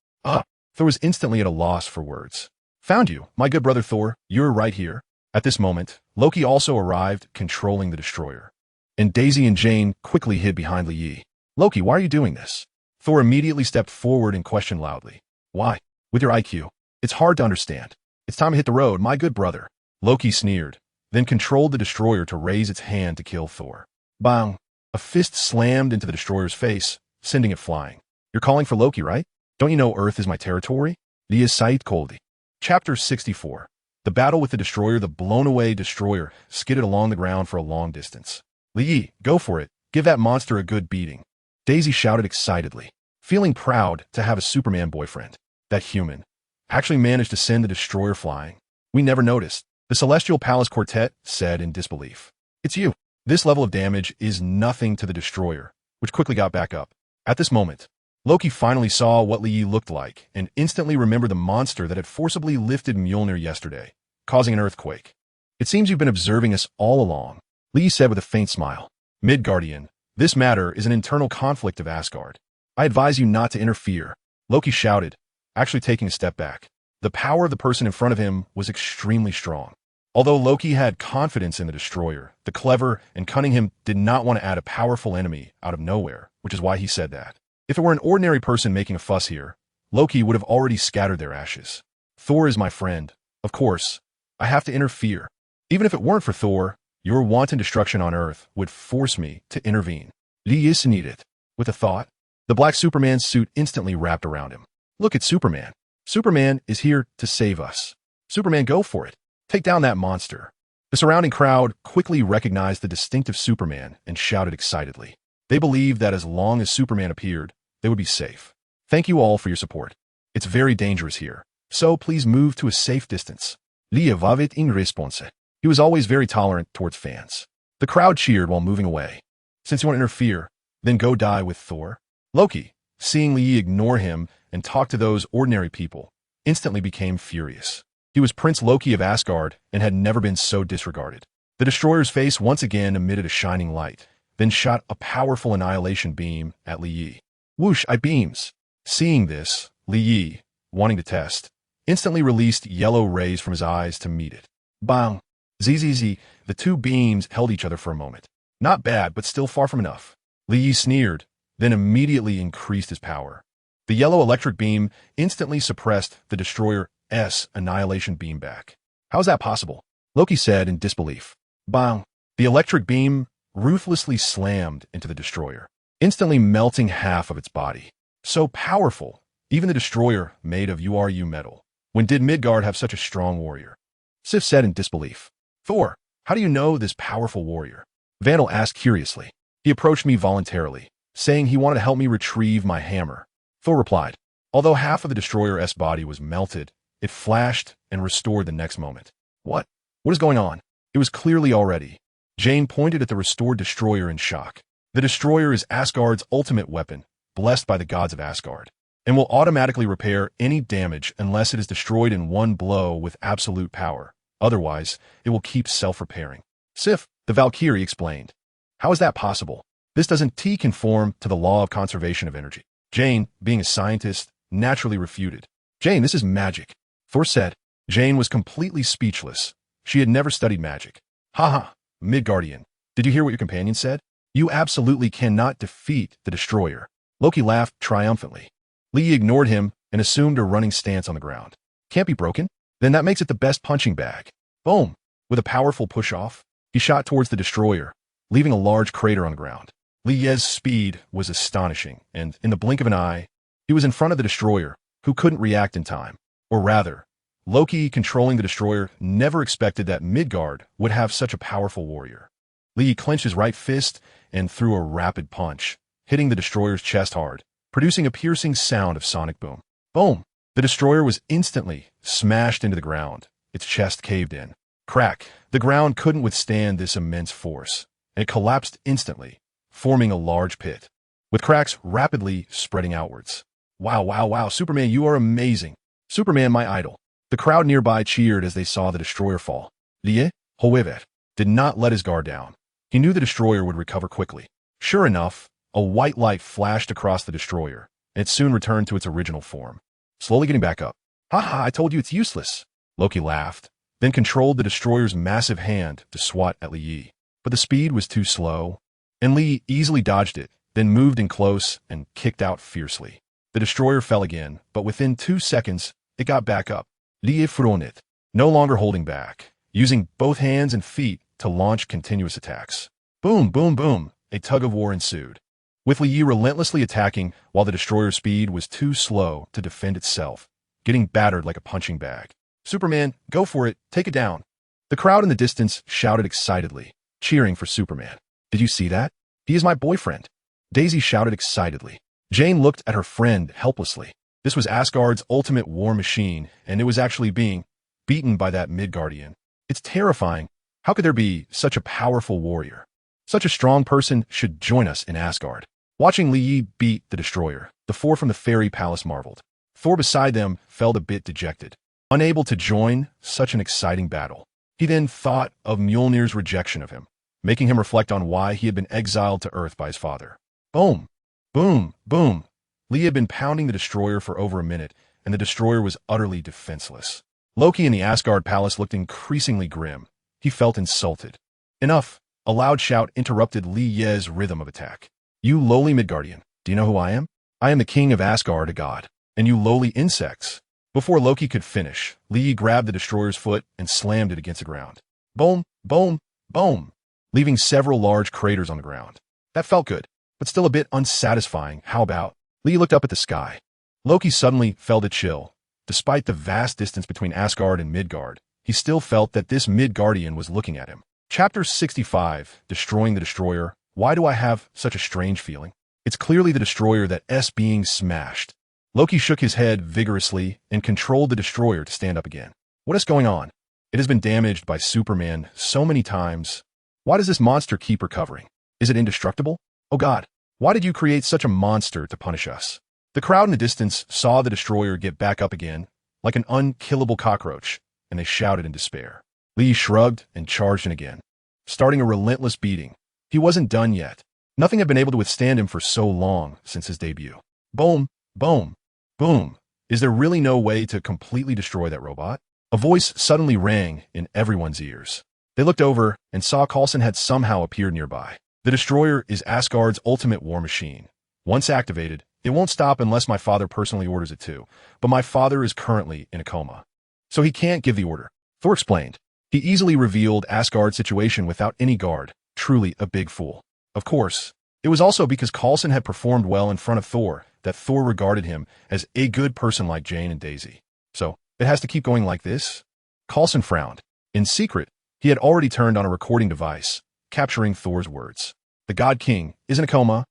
Thor was instantly at a loss for words. "Found you, my good brother Thor. You're right here." At this moment, Loki also arrived, controlling the destroyer. And Daisy and Jane quickly hid behind Lee. "Loki, why are you doing this?" Thor immediately stepped forward and questioned loudly. "Why? With your IQ, it's hard to understand. It's time to hit the road, my good brother. Loki sneered, then controlled the destroyer to raise its hand to kill Thor. Bang! A fist slammed into the destroyer's face, sending it flying. You're calling for Loki, right? Don't you know Earth is my territory? YeSlaps. Chapter 64. The battle with the destroyer. The blown-away destroyer skidded along the ground for a long distance. Yi, go for it. Give that monster a good beating. Daisy shouted excitedly, feeling proud to have a Superman boyfriend. That human actually managed to send the destroyer flying. We never noticed. The Celestial Palace Quartet said in disbelief. It's you. This level of damage is nothing to the destroyer, which quickly got back up. At this moment, Loki finally saw what Yi looked like and instantly remembered the monster that had forcibly lifted Mjolnir yesterday, causing an earthquake. It seems you've been observing us all along, Yi said with a faint smile. Midgardian, this matter is an internal conflict of Asgard. I advise you not to interfere, Loki shouted, actually taking a step back. The power of the person in front of him was extremely strong. Although Loki had confidence in the destroyer, the clever and cunning him did not want to add a powerful enemy out of nowhere, which is why he said that. If it were an ordinary person making a fuss here, Loki would have already scattered their ashes. Thor is my friend. Of course, I have to interfere. Even if it weren't for Thor, your wanton destruction on Earth would force me to intervene. Is needed. With a thought, the black Superman's suit instantly wrapped around him. Look at Superman. Superman is here to save us. Superman, go for it. Take down that monster. The surrounding crowd quickly recognized the distinctive Superman and shouted excitedly. They believed that as long as Superman appeared, they would be safe. Thank you all for your support. It's very dangerous here, so please move to a safe distance. Lia vavit in response. He was always very tolerant towards fans. The crowd cheered while moving away. Since you want to interfere, then go die with Thor. Loki, seeing Lee ignore him and talk to those ordinary people, instantly became furious. He was Prince Loki of Asgard and had never been so disregarded. The destroyer's face once again emitted a shining light, then shot a powerful annihilation beam at Li Yi. Whoosh, I beams. Seeing this, Li Yi, wanting to test, instantly released yellow rays from his eyes to meet it. Bang! Zzz, the two beams held each other for a moment. Not bad, but still far from enough. Li Yi sneered, then immediately increased his power. The yellow electric beam instantly suppressed the destroyer's annihilation beam back. How's that possible? Loki said in disbelief. Bang! The electric beam ruthlessly slammed into the destroyer, instantly melting half of its body. So powerful, even the destroyer made of URU metal. When did Midgard have such a strong warrior? Sif said in disbelief. Thor, how do you know this powerful warrior? Vandal asked curiously. He approached me voluntarily, saying he wanted to help me retrieve my hammer. Thor replied. Although half of the destroyer's body was melted, it flashed and restored the next moment. What? What is going on? It was clearly already. Jane pointed at the restored destroyer in shock. The destroyer is Asgard's ultimate weapon, blessed by the gods of Asgard, and will automatically repair any damage unless it is destroyed in one blow with absolute power. Otherwise, it will keep self-repairing. Sif, the Valkyrie, explained. How is that possible? This doesn't conform to the law of conservation of energy. Jane, being a scientist, naturally refuted. Jane, this is magic. Thor said. Jane was completely speechless. She had never studied magic. Haha, Midgardian. Did you hear what your companion said? You absolutely cannot defeat the destroyer. Loki laughed triumphantly. Lee ignored him and assumed a running stance on the ground. Can't be broken? Then that makes it the best punching bag. Boom! With a powerful push-off, he shot towards the destroyer, leaving a large crater on the ground. Lie's speed was astonishing, and in the blink of an eye, he was in front of the destroyer, who couldn't react in time. Or rather, Loki, controlling the destroyer, never expected that Midgard would have such a powerful warrior. Lee clenched his right fist and threw a rapid punch, hitting the destroyer's chest hard, producing a piercing sound of sonic boom. Boom! The destroyer was instantly smashed into the ground. Its chest caved in. Crack! The ground couldn't withstand this immense force, and it collapsed instantly, forming a large pit, with cracks rapidly spreading outwards. Wow, wow, wow, Superman, you are amazing. Superman, my idol. The crowd nearby cheered as they saw the destroyer fall. Lie, however, did not let his guard down. He knew the destroyer would recover quickly. Sure enough, a white light flashed across the destroyer, and it soon returned to its original form. Slowly getting back up. Haha, I told you it's useless. Loki laughed, then controlled the destroyer's massive hand to swat at Li Yi. But the speed was too slow, and Li easily dodged it, then moved in close and kicked out fiercely. The destroyer fell again, but within 2 seconds, it got back up. Li fronit. no longer holding back, using both hands and feet to launch continuous attacks. Boom, boom, boom, a tug-of-war ensued, with Li Yi relentlessly attacking while the destroyer's speed was too slow to defend itself, getting battered like a punching bag. Superman, go for it, take it down. The crowd in the distance shouted excitedly, cheering for Superman. Did you see that? He is my boyfriend. Daisy shouted excitedly. Jane looked at her friend helplessly. This was Asgard's ultimate war machine, and it was actually being beaten by that Midgardian. It's terrifying. How could there be such a powerful warrior? Such a strong person should join us in Asgard. Watching Li Yi beat the destroyer, the four from the fairy palace marveled. Thor beside them felt a bit dejected, unable to join such an exciting battle. He then thought of Mjolnir's rejection of him, making him reflect on why he had been exiled to Earth by his father. Boom! Boom! Boom! Li had been pounding the destroyer for over a minute, and the destroyer was utterly defenseless. Loki in the Asgard palace looked increasingly grim. He felt insulted. Enough! A loud shout interrupted Li Ye's rhythm of attack. You lowly Midgardian, do you know who I am? I am the king of Asgard, a god. And you lowly insects. Before Loki could finish, Li Yi grabbed the destroyer's foot and slammed it against the ground. Boom! Boom! Boom! Leaving several large craters on the ground. That felt good, but still a bit unsatisfying. How about? Li looked up at the sky. Loki suddenly felt a chill. Despite the vast distance between Asgard and Midgard, he still felt that this Midgardian was looking at him. Chapter 65, Destroying the Destroyer. Why do I have such a strange feeling? It's clearly the destroyer that's being smashed. Loki shook his head vigorously and controlled the destroyer to stand up again. What is going on? It has been damaged by Superman so many times. Why does this monster keep recovering? Is it indestructible? Oh God, why did you create such a monster to punish us? The crowd in the distance saw the destroyer get back up again, like an unkillable cockroach, and they shouted in despair. Li shrugged and charged in again, starting a relentless beating. He wasn't done yet. Nothing had been able to withstand him for so long since his debut. Boom, boom, boom. Is there really no way to completely destroy that robot? A voice suddenly rang in everyone's ears. They looked over and saw Coulson had somehow appeared nearby. The destroyer is Asgard's ultimate war machine. Once activated, it won't stop unless my father personally orders it to, but my father is currently in a coma, so he can't give the order. Thor explained. He easily revealed Asgard's situation without any guard. Truly a big fool. Of course, it was also because Coulson had performed well in front of Thor that Thor regarded him as a good person like Jane and Daisy. So, it has to keep going like this? Coulson frowned. In secret, he had already turned on a recording device, capturing Thor's words. The God King is in a coma,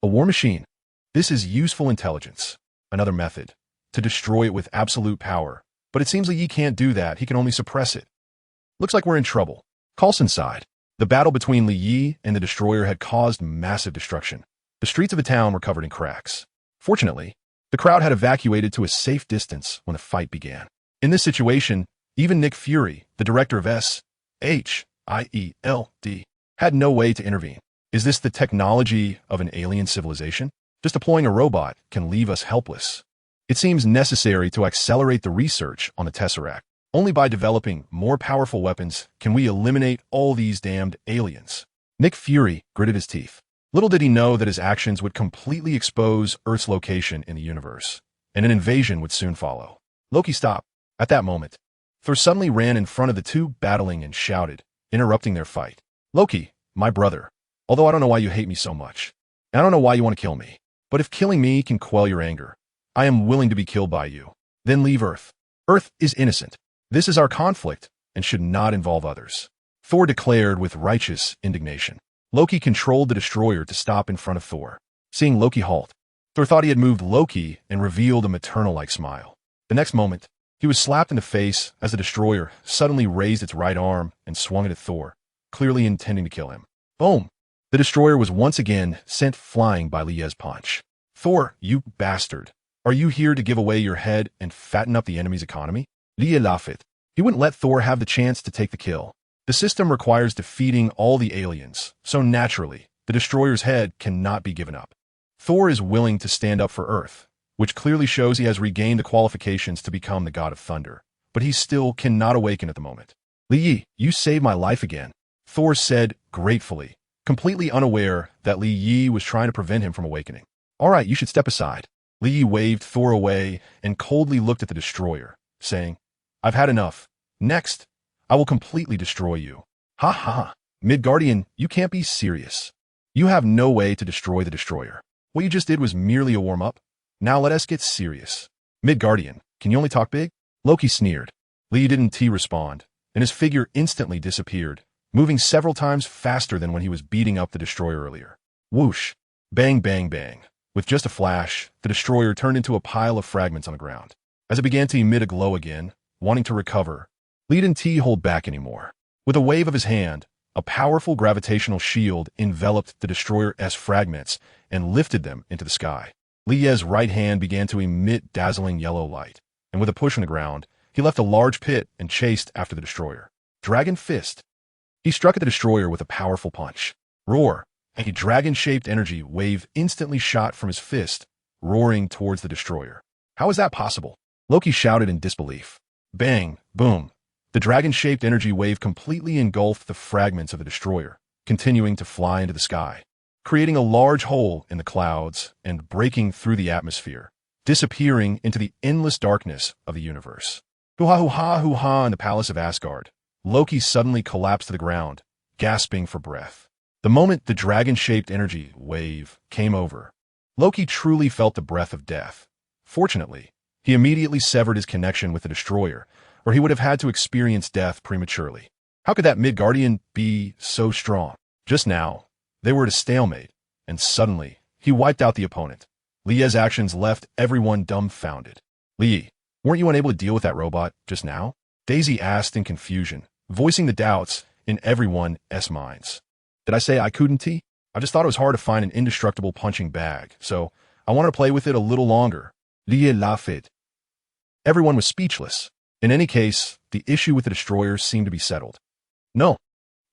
a war machine. This is useful intelligence. Another method, to destroy it with absolute power. But it seems like he can't do that, he can only suppress it. Looks like we're in trouble. Coulson sighed. The battle between Li Yi and the destroyer had caused massive destruction. The streets of the town were covered in cracks. Fortunately, the crowd had evacuated to a safe distance when the fight began. In this situation, even Nick Fury, the director of SHIELD, had no way to intervene. Is this the technology of an alien civilization? Just deploying a robot can leave us helpless. It seems necessary to accelerate the research on the Tesseract. Only by developing more powerful weapons can we eliminate all these damned aliens. Nick Fury gritted his teeth. Little did he know that his actions would completely expose Earth's location in the universe, and an invasion would soon follow. Loki stopped. At that moment, Thor suddenly ran in front of the two battling and shouted, interrupting their fight. Loki, my brother, although I don't know why you hate me so much. I don't know why you want to kill me, but if killing me can quell your anger, I am willing to be killed by you. Then leave Earth. Earth is innocent. This is our conflict and should not involve others. Thor declared with righteous indignation. Loki controlled the destroyer to stop in front of Thor. Seeing Loki halt, Thor thought he had moved Loki and revealed a maternal-like smile. The next moment, he was slapped in the face as the destroyer suddenly raised its right arm and swung it at Thor, clearly intending to kill him. Boom! The destroyer was once again sent flying by Li Yi's punch. Thor, you bastard. Are you here to give away your head and fatten up the enemy's economy? Li Yi laughed. He wouldn't let Thor have the chance to take the kill. The system requires defeating all the aliens, so naturally, the destroyer's head cannot be given up. Thor is willing to stand up for Earth, which clearly shows he has regained the qualifications to become the god of thunder, but he still cannot awaken at the moment. Li Yi, you saved my life again, Thor said gratefully, completely unaware that Li Yi was trying to prevent him from awakening. All right, you should step aside. Li Yi waved Thor away and coldly looked at the destroyer, saying, I've had enough. Next, I will completely destroy you. Ha ha. Midgardian, you can't be serious. You have no way to destroy the destroyer. What you just did was merely a warm-up. Now let us get serious. Midgardian, can you only talk big? Loki sneered. Lee didn't respond, and his figure instantly disappeared, moving several times faster than when he was beating up the destroyer earlier. Whoosh. Bang, bang, bang. With just a flash, the destroyer turned into a pile of fragments on the ground. As it began to emit a glow again, wanting to recover, Lee didn't hold back anymore. With a wave of his hand, a powerful gravitational shield enveloped the destroyer's fragments and lifted them into the sky. Lie's right hand began to emit dazzling yellow light, and with a push on the ground, he left a large pit and chased after the destroyer. Dragon Fist. He struck at the destroyer with a powerful punch. Roar. A dragon-shaped energy wave instantly shot from his fist, roaring towards the destroyer. How is that possible? Loki shouted in disbelief. Bang, boom. The dragon-shaped energy wave completely engulfed the fragments of the destroyer, continuing to fly into the sky, creating a large hole in the clouds and breaking through the atmosphere, disappearing into the endless darkness of the universe. Hoo-ha, hoo-ha, hoo-ha in the palace of Asgard. Loki suddenly collapsed to the ground, gasping for breath. The moment the dragon-shaped energy wave came over, Loki truly felt the breath of death. Fortunately, he immediately severed his connection with the destroyer, or he would have had to experience death prematurely. How could that Midgardian be so strong? Just now, they were at a stalemate, and suddenly, he wiped out the opponent. Lie's actions left everyone dumbfounded. Lie, weren't you unable to deal with that robot just now? Daisy asked in confusion, voicing the doubts in everyone's minds. Did I say I couldn't? I just thought it was hard to find an indestructible punching bag, so I wanted to play with it a little longer. Lie laughed. Everyone was speechless. In any case, the issue with the destroyer seemed to be settled. No,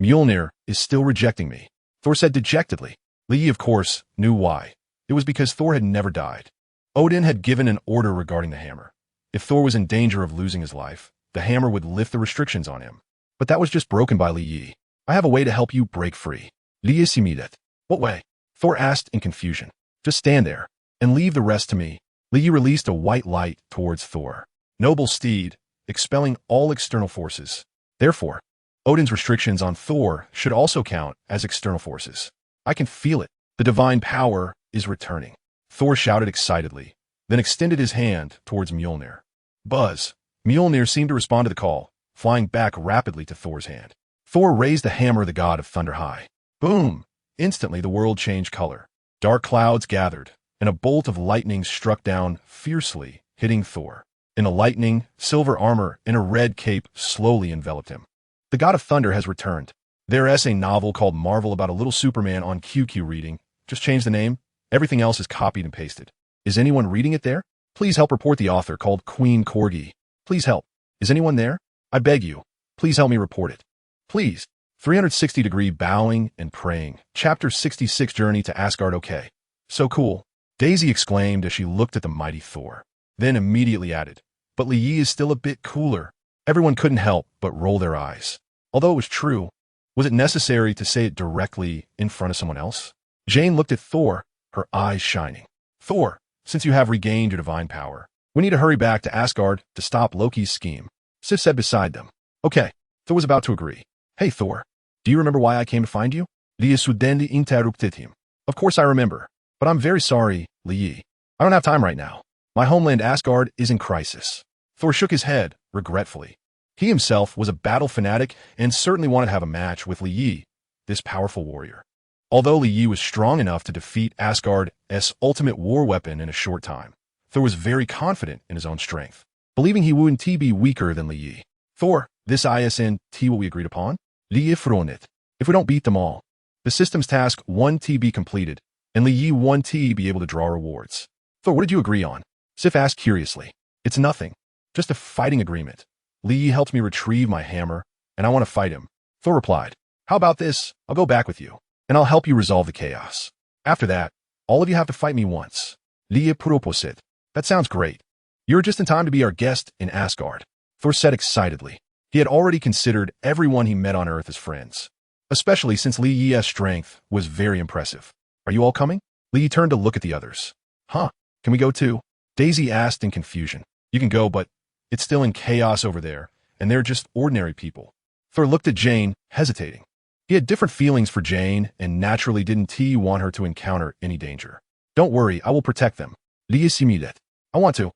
Mjolnir is still rejecting me, Thor said dejectedly. Lie, of course, knew why. It was because Thor had never died. Odin had given an order regarding the hammer. If Thor was in danger of losing his life, the hammer would lift the restrictions on him. But that was just broken by Lie. I have a way to help you break free. Lie simmedet. What way? Thor asked in confusion. Just stand there, and leave the rest to me. Lie released a white light towards Thor. Noble steed, expelling all external forces. Therefore, Odin's restrictions on Thor should also count as external forces. I can feel it. The divine power is returning. Thor shouted excitedly, then extended his hand towards Mjolnir. Buzz. Mjolnir seemed to respond to the call, flying back rapidly to Thor's hand. Thor raised the hammer of the god of thunder high. Boom! Instantly the world changed color. Dark clouds gathered, and a bolt of lightning struck down fiercely, hitting Thor. In a lightning, silver armor and a red cape slowly enveloped him. The god of thunder has returned. There's a novel called Marvel about a little Superman on QQ reading. Just change the name. Everything else is copied and pasted. Is anyone reading it there? Please help report the author called Queen Corgi. Please help. Is anyone there? I beg you. Please help me report it. Please. 360-degree bowing and praying. Chapter 66 Journey to Asgard. Okay. So cool. Daisy exclaimed as she looked at the mighty Thor. Then immediately added, but Lie is still a bit cooler. Everyone couldn't help but roll their eyes. Although it was true, was it necessary to say it directly in front of someone else? Jane looked at Thor, her eyes shining. Thor, since you have regained your divine power, we need to hurry back to Asgard to stop Loki's scheme. Sif said beside them. Okay, Thor was about to agree. Hey Thor, do you remember why I came to find you? Lie suddenly interrupted him. Of course I remember, but I'm very sorry, Lie. I don't have time right now. My homeland Asgard is in crisis. Thor shook his head, regretfully. He himself was a battle fanatic and certainly wanted to have a match with Lie, this powerful warrior. Although Lie was strong enough to defeat Asgard's ultimate war weapon in a short time, Thor was very confident in his own strength, believing he wouldn't be weaker than Lie. Thor, this isn't what we agreed upon? Lie fronit. If we don't beat them all, the system's task 1T be completed, and Lie 1T be able to draw rewards. Thor, what did you agree on? Sif asked curiously. It's nothing. Just a fighting agreement. Lie helped me retrieve my hammer, and I want to fight him. Thor replied. How about this? I'll go back with you, and I'll help you resolve the chaos. After that, all of you have to fight me once. Lie proposed. That sounds great. You're just in time to be our guest in Asgard. Thor said excitedly. He had already considered everyone he met on Earth as friends, especially since Lie's strength was very impressive. Are you all coming? Lie turned to look at the others. Huh, can we go too? Daisy asked in confusion. You can go, but it's still in chaos over there, and they're just ordinary people. Thor looked at Jane, hesitating. He had different feelings for Jane, and naturally didn't want her to encounter any danger. Don't worry, I will protect them. I want to.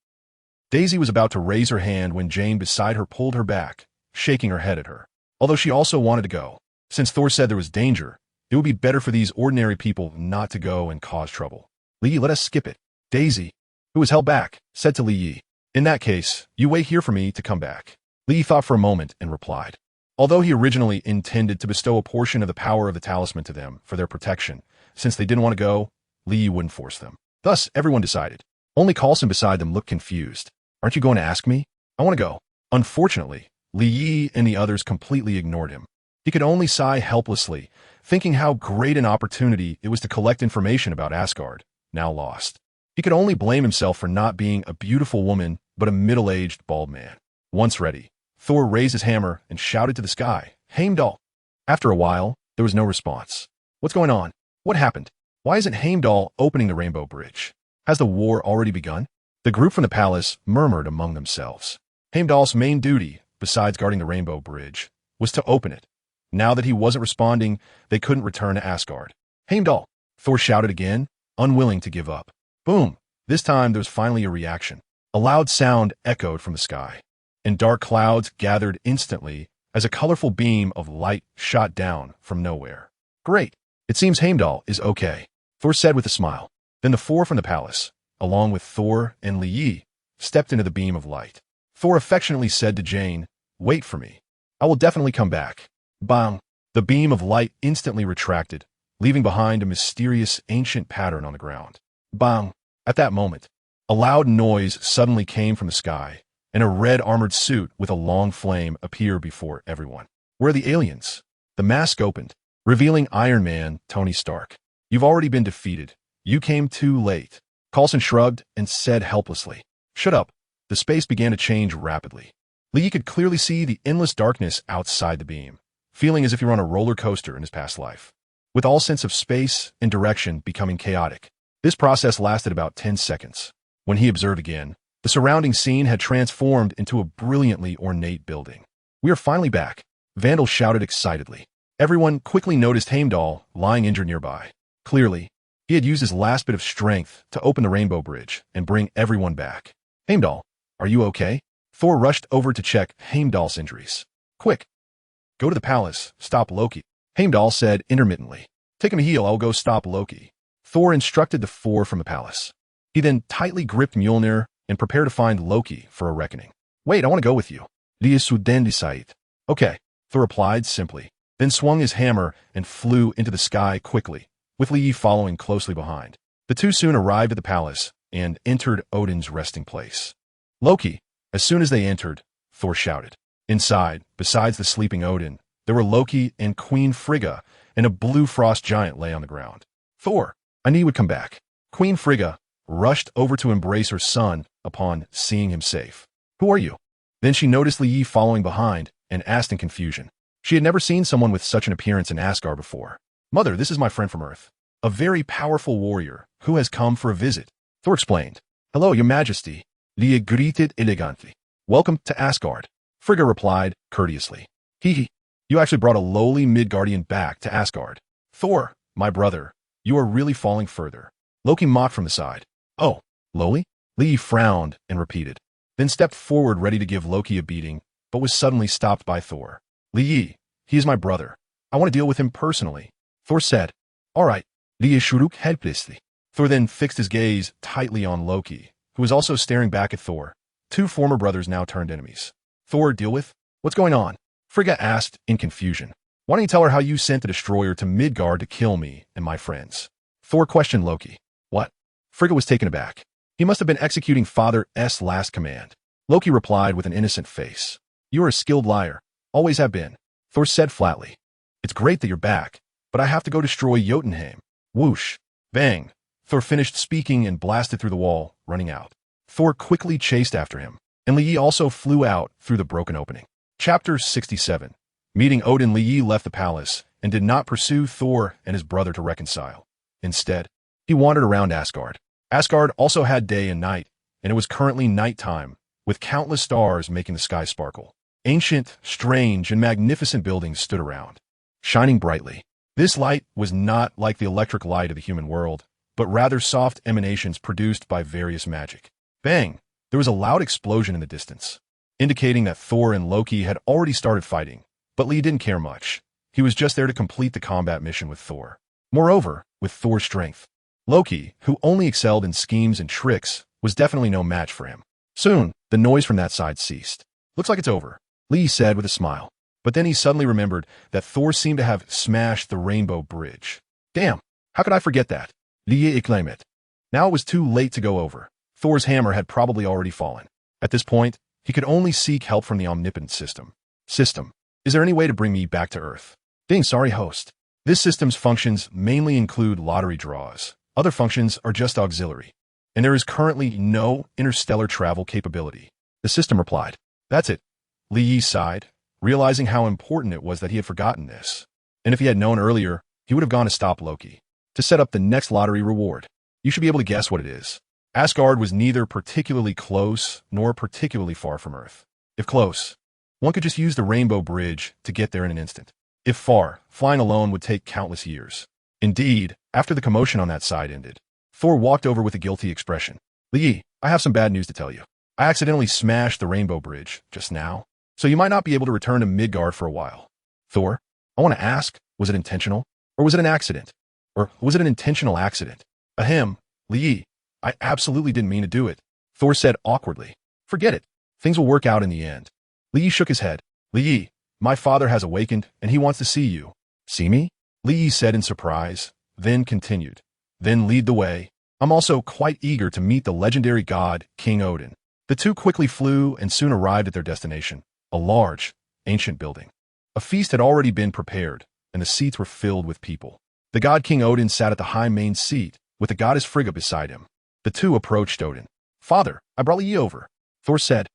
Daisy was about to raise her hand when Jane beside her pulled her back, shaking her head at her. Although she also wanted to go. Since Thor said there was danger, it would be better for these ordinary people not to go and cause trouble. Li, let us skip it. Daisy, who was held back, said to Li. In that case, you wait here for me to come back. Li thought for a moment and replied. Although he originally intended to bestow a portion of the power of the talisman to them for their protection, since they didn't want to go, Li wouldn't force them. Thus, everyone decided. Only Coulson beside them looked confused. Aren't you going to ask me? I want to go. Unfortunately, Li Yi and the others completely ignored him. He could only sigh helplessly, thinking how great an opportunity it was to collect information about Asgard, now lost. He could only blame himself for not being a beautiful woman, but a middle-aged bald man. Once ready, Thor raised his hammer and shouted to the sky, Heimdall! After a while, there was no response. What's going on? What happened? Why isn't Heimdall opening the Rainbow Bridge? Has the war already begun? The group from the palace murmured among themselves. Heimdall's main duty, besides guarding the Rainbow Bridge, was to open it. Now that he wasn't responding, they couldn't return to Asgard. Heimdall! Thor shouted again, unwilling to give up. Boom! This time there was finally a reaction. A loud sound echoed from the sky, and dark clouds gathered instantly as a colorful beam of light shot down from nowhere. Great! It seems Heimdall is okay, Thor said with a smile. Then the four from the palace, along with Thor and Li Yi, stepped into the beam of light. Thor affectionately said to Jane, Wait for me. I will definitely come back. Bang! The beam of light instantly retracted, leaving behind a mysterious ancient pattern on the ground. Bang! At that moment, a loud noise suddenly came from the sky, and a red armored suit with a long flame appeared before everyone. Where are the aliens? The mask opened, revealing Iron Man, Tony Stark. You've already been defeated. You came too late. Coulson shrugged and said helplessly. Shut up. The space began to change rapidly. Li could clearly see the endless darkness outside the beam, feeling as if you're on a roller coaster in his past life, with all sense of space and direction becoming chaotic. This process lasted about 10 seconds. When he observed again, the surrounding scene had transformed into a brilliantly ornate building. We are finally back, Vandal shouted excitedly. Everyone quickly noticed Heimdall lying injured nearby. Clearly, he had used his last bit of strength to open the Rainbow Bridge and bring everyone back. Heimdall, are you okay? Thor rushed over to check Heimdall's injuries. Quick! Go to the palace, stop Loki. Heimdall said intermittently. Take him a heel, I'll go stop Loki. Thor instructed the four from the palace. He then tightly gripped Mjolnir and prepared to find Loki for a reckoning. Wait, I want to go with you. Okay, Thor replied simply, then swung his hammer and flew into the sky quickly, with Li following closely behind. The two soon arrived at the palace and entered Odin's resting place. Loki, as soon as they entered, Thor shouted. Inside, besides the sleeping Odin, there were Loki and Queen Frigga, and a blue frost giant lay on the ground. Thor, I knew you would come back. Queen Frigga rushed over to embrace her son upon seeing him safe. Who are you? Then she noticed Li following behind and asked in confusion. She had never seen someone with such an appearance in Asgard before. Mother, this is my friend from Earth, a very powerful warrior who has come for a visit. Thor explained. Hello, your majesty. Li greeted elegantly. Welcome to Asgard. Frigga replied courteously. Hee. You actually brought a lowly Midgardian back to Asgard. Thor, my brother, you are really falling further. Loki mocked from the side. Oh, lowly? Li frowned and repeated, then stepped forward ready to give Loki a beating, but was suddenly stopped by Thor. Li, he is my brother. I want to deal with him personally. Thor said. All right. Li shuruk helplessly. Thor then fixed his gaze tightly on Loki, who was also staring back at Thor. Two former brothers now turned enemies. Thor, deal with? What's going on? Frigga asked in confusion. Why don't you tell her how you sent the destroyer to Midgard to kill me and my friends? Thor questioned Loki. What? Frigga was taken aback. He must have been executing Father's last command. Loki replied with an innocent face. You are a skilled liar. Always have been. Thor said flatly. It's great that you're back, but I have to go destroy Jotunheim. Whoosh. Bang. Thor finished speaking and blasted through the wall, running out. Thor quickly chased after him, and Li also flew out through the broken opening. Chapter 67. Meeting Odin, Li left the palace and did not pursue Thor and his brother to reconcile. Instead, he wandered around Asgard. Asgard also had day and night, and it was currently nighttime, with countless stars making the sky sparkle. Ancient, strange, and magnificent buildings stood around, shining brightly. This light was not like the electric light of the human world, but rather soft emanations produced by various magic. Bang! There was a loud explosion in the distance, indicating that Thor and Loki had already started fighting, but Lee didn't care much. He was just there to complete the combat mission with Thor. Moreover, with Thor's strength, Loki, who only excelled in schemes and tricks, was definitely no match for him. Soon, the noise from that side ceased. "Looks like it's over," Lee said with a smile. But then he suddenly remembered that Thor seemed to have smashed the Rainbow Bridge. Damn, how could I forget that? Lee exclaimed it. Now it was too late to go over. Thor's hammer had probably already fallen. At this point, he could only seek help from the omnipotent system. System, is there any way to bring me back to Earth? Ding, sorry host. This system's functions mainly include lottery draws. Other functions are just auxiliary. And there is currently no interstellar travel capability. The system replied. That's it. Lee Yi sighed, realizing how important it was that he had forgotten this. And if he had known earlier, he would have gone to stop Loki, to set up the next lottery reward. You should be able to guess what it is. Asgard was neither particularly close nor particularly far from Earth. If close, one could just use the Rainbow Bridge to get there in an instant. If far, flying alone would take countless years. Indeed, after the commotion on that side ended, Thor walked over with a guilty expression. Lee, I have some bad news to tell you. I accidentally smashed the Rainbow Bridge just now, so you might not be able to return to Midgard for a while. Thor, I want to ask, was it intentional? Or was it an accident? Or was it an intentional accident? Ahem, Lee, I absolutely didn't mean to do it. Thor said awkwardly. Forget it. Things will work out in the end. Lee shook his head. Lee, my father has awakened, and he wants to see you. See me? Lee said in surprise, then continued. Then lead the way. I'm also quite eager to meet the legendary god, King Odin. The two quickly flew and soon arrived at their destination, a large, ancient building. A feast had already been prepared, and the seats were filled with people. The god King Odin sat at the high main seat, with the goddess Frigga beside him. The two approached Odin. Father, I brought Yi over. Thor said,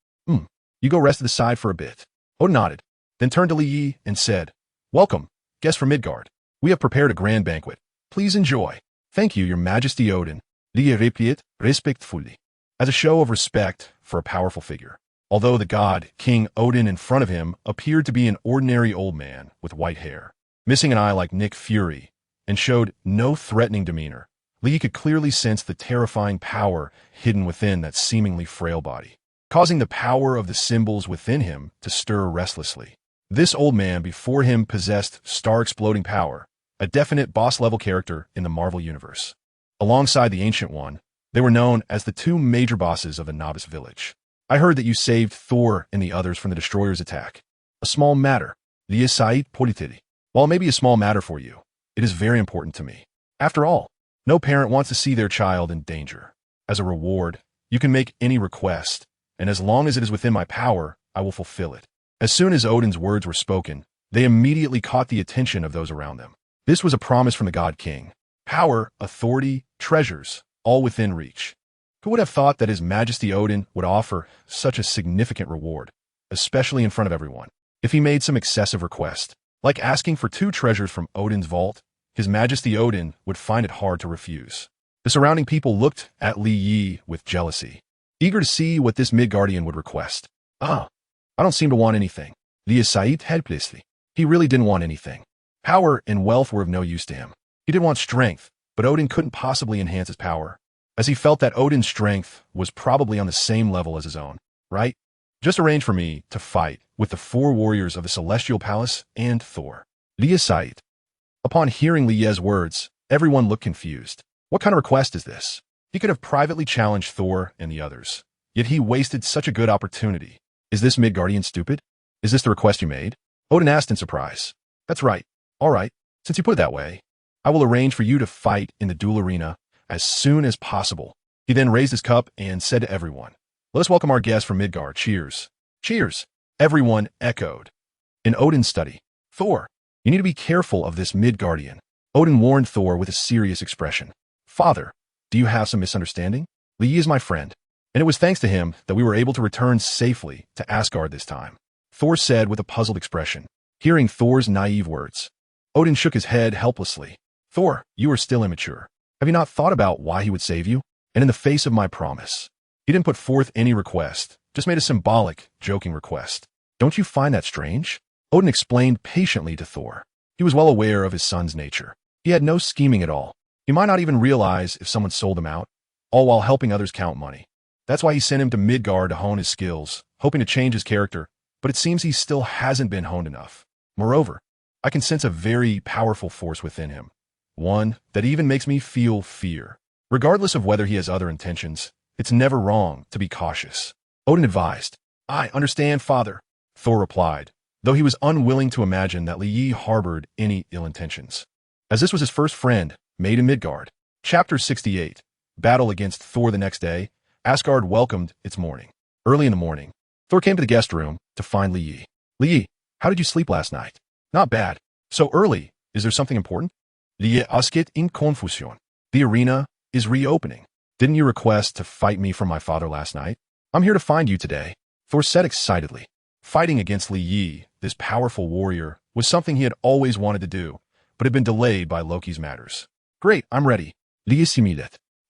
you go rest at the side for a bit. Odin nodded, then turned to Yi and said, Welcome, guests from Midgard. We have prepared a grand banquet. Please enjoy. Thank you, your majesty Odin. Lee replied respectfully, as a show of respect for a powerful figure. Although the god, King Odin in front of him, appeared to be an ordinary old man with white hair, missing an eye like Nick Fury, and showed no threatening demeanor, Lee could clearly sense the terrifying power hidden within that seemingly frail body, causing the power of the symbols within him to stir restlessly. This old man before him possessed star-exploding power, a definite boss-level character in the Marvel Universe. Alongside the Ancient One, they were known as the two major bosses of the Novice Village. I heard that you saved Thor and the others from the Destroyer's attack. A small matter. YeSlaps polititi. While it may be a small matter for you, it is very important to me. After all, no parent wants to see their child in danger. As a reward, you can make any request, and as long as it is within my power, I will fulfill it. As soon as Odin's words were spoken, they immediately caught the attention of those around them. This was a promise from the God King. Power, authority, treasures, all within reach. Who would have thought that His Majesty Odin would offer such a significant reward, especially in front of everyone? If he made some excessive request, like asking for 2 treasures from Odin's vault, His Majesty Odin would find it hard to refuse. The surrounding people looked at Lee Yi with jealousy, eager to see what this Midgardian would request. I don't seem to want anything. YeSlaps helplessly. He really didn't want anything. Power and wealth were of no use to him. He did want strength, but Odin couldn't possibly enhance his power, as he felt that Odin's strength was probably on the same level as his own, right? Just arrange for me to fight with the 4 warriors of the Celestial Palace and Thor. YeSlaps. Upon hearing Lie's words, everyone looked confused. What kind of request is this? He could have privately challenged Thor and the others, yet he wasted such a good opportunity. Is this Midgardian stupid? Is this the request you made? Odin asked in surprise. That's right. All right, since you put it that way, I will arrange for you to fight in the duel arena as soon as possible. He then raised his cup and said to everyone, Let us welcome our guests from Midgard. Cheers. Cheers. Everyone echoed. In Odin's study, Thor, you need to be careful of this Midgardian. Odin warned Thor with a serious expression. Father, do you have some misunderstanding? Lee is my friend, and it was thanks to him that we were able to return safely to Asgard this time. Thor said with a puzzled expression, hearing Thor's naive words. Odin shook his head helplessly. Thor, you are still immature. Have you not thought about why he would save you? And in the face of my promise, he didn't put forth any request, just made a symbolic, joking request. Don't you find that strange? Odin explained patiently to Thor. He was well aware of his son's nature. He had no scheming at all. He might not even realize if someone sold him out, all while helping others count money. That's why he sent him to Midgard to hone his skills, hoping to change his character, but it seems he still hasn't been honed enough. Moreover, I can sense a very powerful force within him, one that even makes me feel fear. Regardless of whether he has other intentions, it's never wrong to be cautious. Odin advised. I understand, father, Thor replied, though he was unwilling to imagine that Yi harbored any ill intentions. As this was his first friend, made in Midgard. Chapter 68. Battle against Thor. The next day, Asgard welcomed its morning. Early in the morning, Thor came to the guest room to find Yi. Yi, how did you sleep last night? Not bad. So early, is there something important? Yi asket in confusion. The arena is reopening. Didn't you request to fight me from my father last night? I'm here to find you today, Thor said excitedly. Fighting against Yi, this powerful warrior, was something he had always wanted to do, but had been delayed by Loki's matters. Great, I'm ready.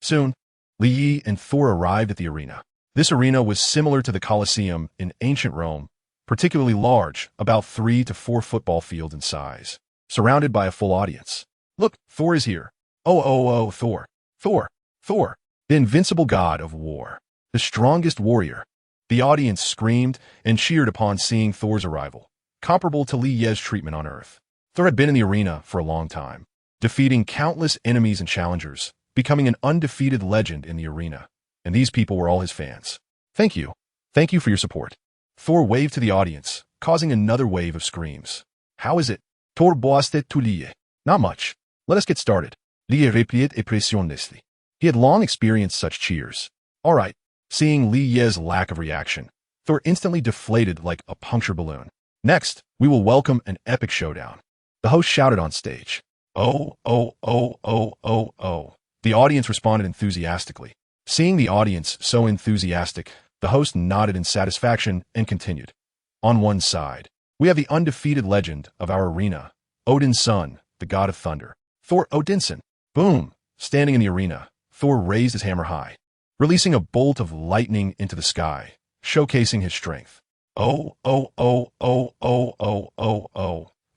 Soon, Yi and Thor arrived at the arena. This arena was similar to the Colosseum in ancient Rome, particularly large, about 3 to 4 football fields in size, surrounded by a full audience. Look, Thor is here. Oh, Thor. Thor, the invincible god of war, the strongest warrior. The audience screamed and cheered upon seeing Thor's arrival, comparable to Ye's treatment on Earth. Thor had been in the arena for a long time, defeating countless enemies and challengers, becoming an undefeated legend in the arena, and these people were all his fans. Thank you for your support. Thor waved to the audience, causing another wave of screams. How is it? Thor boasted to Lie. Not much. Let us get started. Lie replied impressionistly. He had long experienced such cheers. All right. Seeing Ye's lack of reaction, Thor instantly deflated like a punctured balloon. Next, we will welcome an epic showdown. The host shouted on stage. Oh. The audience responded enthusiastically. Seeing the audience so enthusiastic, the host nodded in satisfaction and continued. On one side, we have the undefeated legend of our arena, Odin's son, the god of thunder, Thor Odinson. Boom! Standing in the arena, Thor raised his hammer high, releasing a bolt of lightning into the sky, showcasing his strength. Oh.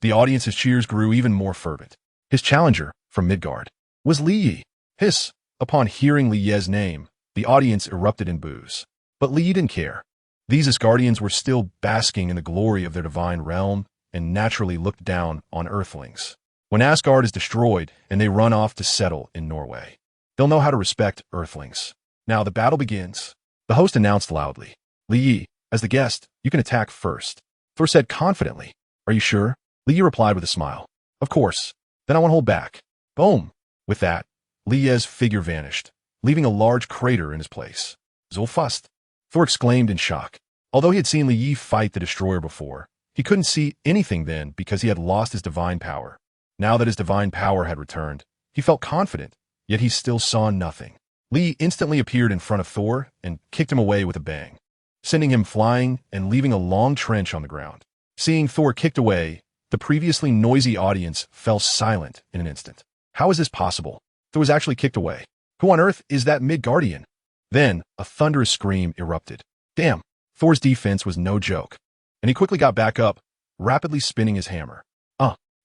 The audience's cheers grew even more fervent. His challenger, from Midgard, was Yi. Hiss! Upon hearing Ye's name, the audience erupted in boos. But Yi didn't care. These Asgardians were still basking in the glory of their divine realm and naturally looked down on Earthlings. When Asgard is destroyed and they run off to settle in Norway, they'll know how to respect Earthlings. Now the battle begins. The host announced loudly. Yi, as the guest, you can attack first. Thor said confidently. Are you sure? Yi replied with a smile. Of course. Then I won't hold back. Boom! With that, Ye's figure vanished, leaving a large crater in his place. Zolfust! Thor exclaimed in shock. Although he had seen Yi fight the destroyer before, he couldn't see anything then because he had lost his divine power. Now that his divine power had returned, he felt confident, yet he still saw nothing. Yi instantly appeared in front of Thor and kicked him away with a bang, sending him flying and leaving a long trench on the ground. Seeing Thor kicked away, the previously noisy audience fell silent in an instant. How is this possible? Thor was actually kicked away. Who on earth is that Midgardian? Then, a thunderous scream erupted. Damn, Thor's defense was no joke, and he quickly got back up, rapidly spinning his hammer.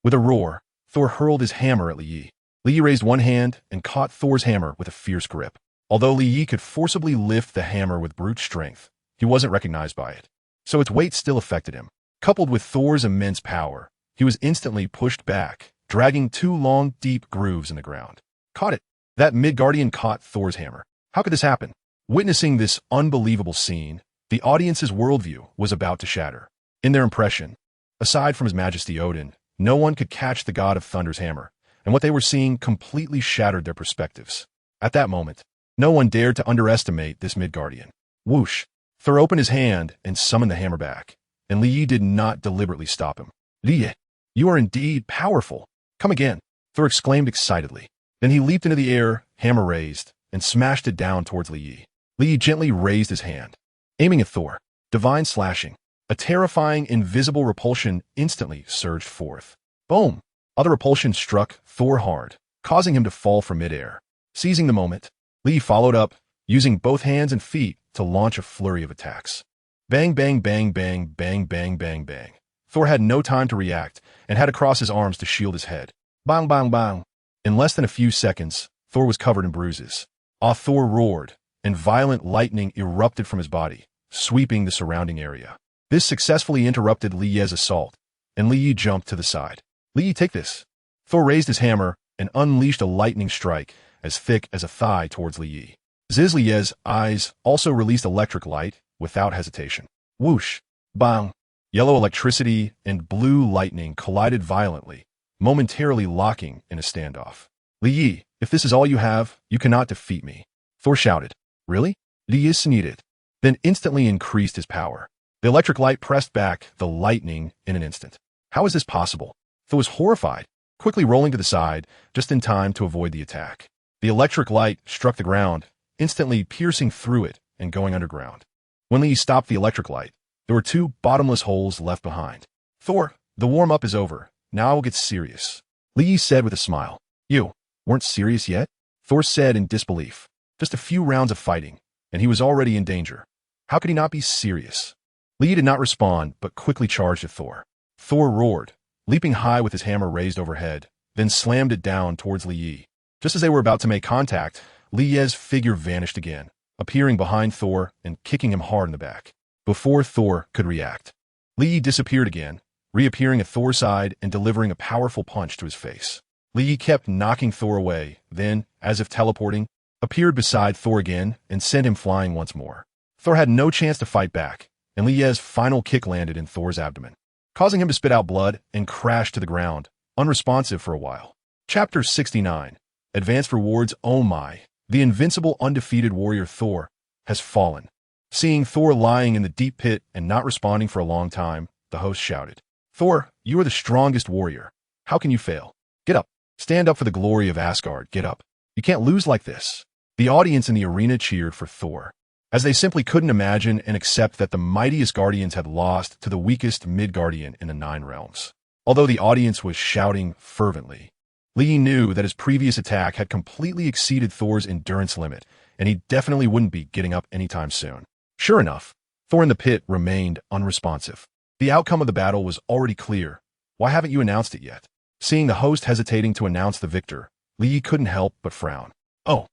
With a roar, Thor hurled his hammer at Yi. Yi raised one hand and caught Thor's hammer with a fierce grip. Although Yi could forcibly lift the hammer with brute strength, he wasn't recognized by it, so its weight still affected him. Coupled with Thor's immense power, he was instantly pushed back, dragging 2 long, deep grooves in the ground. Caught it! That Midgardian caught Thor's hammer. How could this happen? Witnessing this unbelievable scene, the audience's worldview was about to shatter. In their impression, aside from His Majesty Odin, no one could catch the God of Thunder's hammer, and what they were seeing completely shattered their perspectives. At that moment, no one dared to underestimate this Midgardian. Whoosh! Thor opened his hand and summoned the hammer back, and Yi did not deliberately stop him. Yi, you are indeed powerful. Come again, Thor exclaimed excitedly. Then he leaped into the air, hammer raised, and smashed it down towards Yi. Yi gently raised his hand, aiming at Thor. Divine slashing. A terrifying, invisible repulsion instantly surged forth. Boom! Other repulsion struck Thor hard, causing him to fall from midair. Seizing the moment, Yi followed up, using both hands and feet to launch a flurry of attacks. Bang, bang, bang, bang, bang, bang, bang, bang. Thor had no time to react and had to cross his arms to shield his head. Bang, bang, bang. In less than a few seconds, Thor was covered in bruises. Thor roared, and violent lightning erupted from his body, sweeping the surrounding area. This successfully interrupted Li Ye's assault, and Li Ye jumped to the side. Li Ye, take this. Thor raised his hammer and unleashed a lightning strike as thick as a thigh towards Li Ye. Li Ye's eyes also released electric light without hesitation. Whoosh! Bang! Yellow electricity and blue lightning collided violently, momentarily locking in a standoff. Li Ye, if this is all you have, you cannot defeat me. Thor shouted. Really? Li Ye sneered, then instantly increased his power. The electric light pressed back the lightning in an instant. How is this possible? Thor was horrified, quickly rolling to the side, just in time to avoid the attack. The electric light struck the ground, instantly piercing through it and going underground. When Li Ye stopped the electric light, there were two bottomless holes left behind. Thor, the warm-up is over. Now I will get serious. Li Ye said with a smile. You weren't serious yet? Thor said in disbelief. Just a few rounds of fighting, and he was already in danger. How could he not be serious? Li Ye did not respond, but quickly charged at Thor. Thor roared, leaping high with his hammer raised overhead, then slammed it down towards Li Ye. Just as they were about to make contact, Li Ye's figure vanished again, appearing behind Thor and kicking him hard in the back. Before Thor could react, Li Ye disappeared again, reappearing at Thor's side and delivering a powerful punch to his face. Li Ye kept knocking Thor away, then, as if teleporting, appeared beside Thor again and sent him flying once more. Thor had no chance to fight back, and Li Ye's final kick landed in Thor's abdomen, causing him to spit out blood and crash to the ground, unresponsive for a while. Chapter 69. Advanced Rewards. Oh my, the invincible undefeated warrior Thor has fallen. Seeing Thor lying in the deep pit and not responding for a long time, the host shouted, Thor, you are the strongest warrior. How can you fail? Get up. Stand up for the glory of Asgard. Get up. You can't lose like this. The audience in the arena cheered for Thor, as they simply couldn't imagine and accept that the mightiest guardians had lost to the weakest mid-guardian in the 9 realms. Although the audience was shouting fervently, Li Ye knew that his previous attack had completely exceeded Thor's endurance limit, and he definitely wouldn't be getting up anytime soon. Sure enough, Thor in the pit remained unresponsive. The outcome of the battle was already clear. Why haven't you announced it yet? Seeing the host hesitating to announce the victor, Li Ye couldn't help but frown. Oh.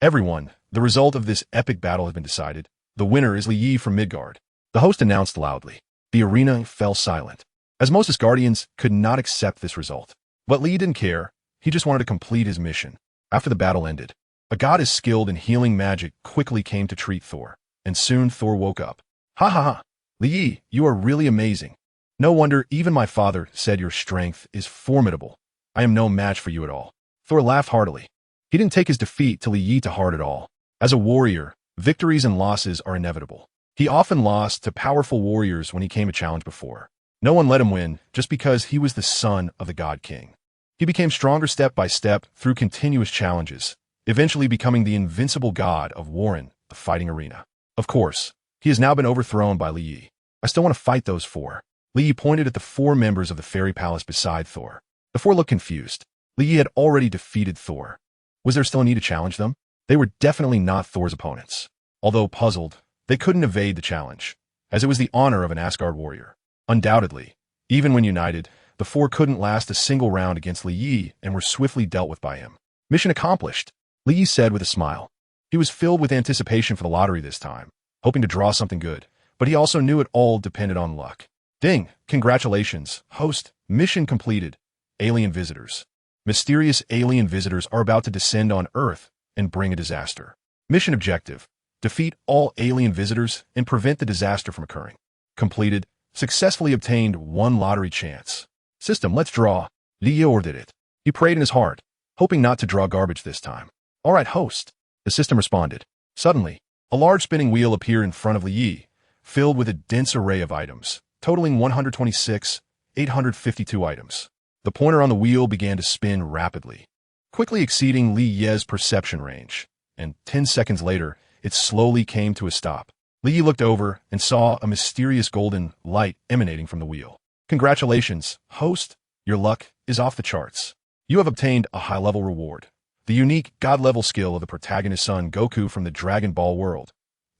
Everyone, the result of this epic battle has been decided. The winner is Li Ye from Midgard. The host announced loudly. The arena fell silent, as most Asgardians could not accept this result. But Li Ye didn't care. He just wanted to complete his mission. After the battle ended, a goddess skilled in healing magic quickly came to treat Thor, and soon Thor woke up. Ha ha ha! Li Ye, you are really amazing. No wonder even my father said your strength is formidable. I am no match for you at all. Thor laughed heartily. He didn't take his defeat to Li Ye to heart at all. As a warrior, victories and losses are inevitable. He often lost to powerful warriors when he came a challenge before. No one let him win just because he was the son of the God King. He became stronger step by step through continuous challenges, eventually becoming the invincible god of Warren, the fighting arena. Of course, he has now been overthrown by Li Ye. I still want to fight those 4. Li Ye pointed at the 4 members of the fairy palace beside Thor. The 4 looked confused. Li Ye had already defeated Thor. Was there still a need to challenge them? They were definitely not Thor's opponents. Although puzzled, they couldn't evade the challenge, as it was the honor of an Asgard warrior. Undoubtedly, even when united, the 4 couldn't last a single round against Li Ye and were swiftly dealt with by him. Mission accomplished, Li Ye said with a smile. He was filled with anticipation for the lottery this time, hoping to draw something good, but he also knew it all depended on luck. Ding! Congratulations, host. Mission completed. Alien visitors. Mysterious alien visitors are about to descend on Earth and bring a disaster. Mission objective. Defeat all alien visitors and prevent the disaster from occurring. Completed. Successfully obtained 1 lottery chance. System, let's draw. Li Ye ordered it. He prayed in his heart, hoping not to draw garbage this time. All right, host. The system responded. Suddenly, a large spinning wheel appeared in front of Li Ye, filled with a dense array of items, totaling 126,852 items. The pointer on the wheel began to spin rapidly, quickly exceeding Li Ye's perception range, and 10 seconds later, it slowly came to a stop. Li Ye looked over and saw a mysterious golden light emanating from the wheel. Congratulations, host. Your luck is off the charts. You have obtained a high-level reward. The unique God-level skill of the protagonist's son Goku from the Dragon Ball world.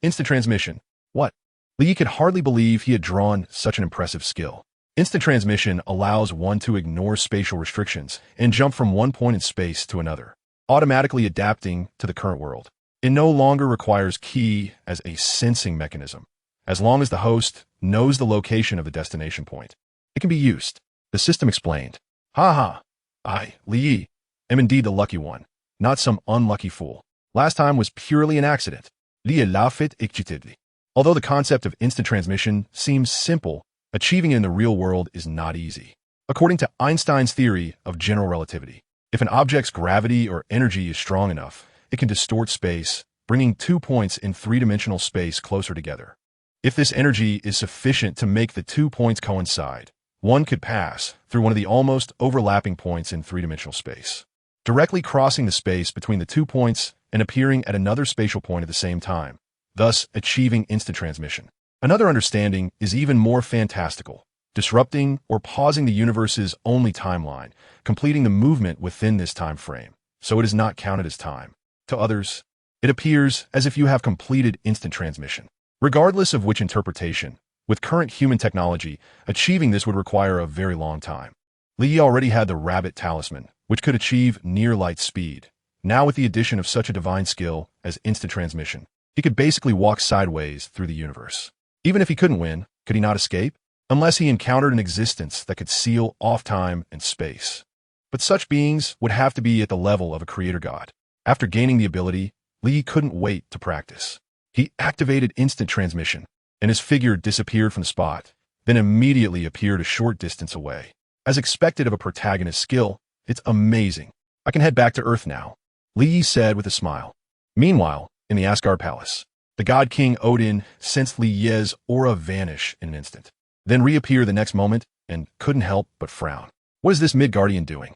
Instant transmission. What? Li could hardly believe he had drawn such an impressive skill. Instant transmission allows one to ignore spatial restrictions and jump from one point in space to another, automatically adapting to the current world. It no longer requires ki as a sensing mechanism. As long as the host knows the location of the destination point, it can be used. The system explained. Ha! I, Li, am indeed the lucky one, not some unlucky fool. Last time was purely an accident. YeSlaps excitedly. Although the concept of instant transmission seems simple, achieving it in the real world is not easy. According to Einstein's theory of general relativity, if an object's gravity or energy is strong enough, it can distort space, bringing 2 points in three-dimensional space closer together. If this energy is sufficient to make the 2 points coincide, one could pass through one of the almost overlapping points in three-dimensional space, directly crossing the space between the 2 points and appearing at another spatial point at the same time, thus achieving instant transmission. Another understanding is even more fantastical, disrupting or pausing the universe's only timeline, completing the movement within this time frame, so it is not counted as time. To others, it appears as if you have completed instant transmission. Regardless of which interpretation, with current human technology, achieving this would require a very long time. Li already had the rabbit talisman, which could achieve near light speed. Now with the addition of such a divine skill as instant transmission, he could basically walk sideways through the universe. Even if he couldn't win, could he not escape? Unless he encountered an existence that could seal off time and space. But such beings would have to be at the level of a creator god. After gaining the ability, Li couldn't wait to practice. He activated instant transmission, and his figure disappeared from the spot, then immediately appeared a short distance away. As expected of a protagonist's skill, it's amazing. I can head back to Earth now, Li said with a smile. Meanwhile, in the Asgard palace, the god king Odin sensed Li's aura vanish in an instant, then reappear the next moment and couldn't help but frown. What is this Midgardian doing?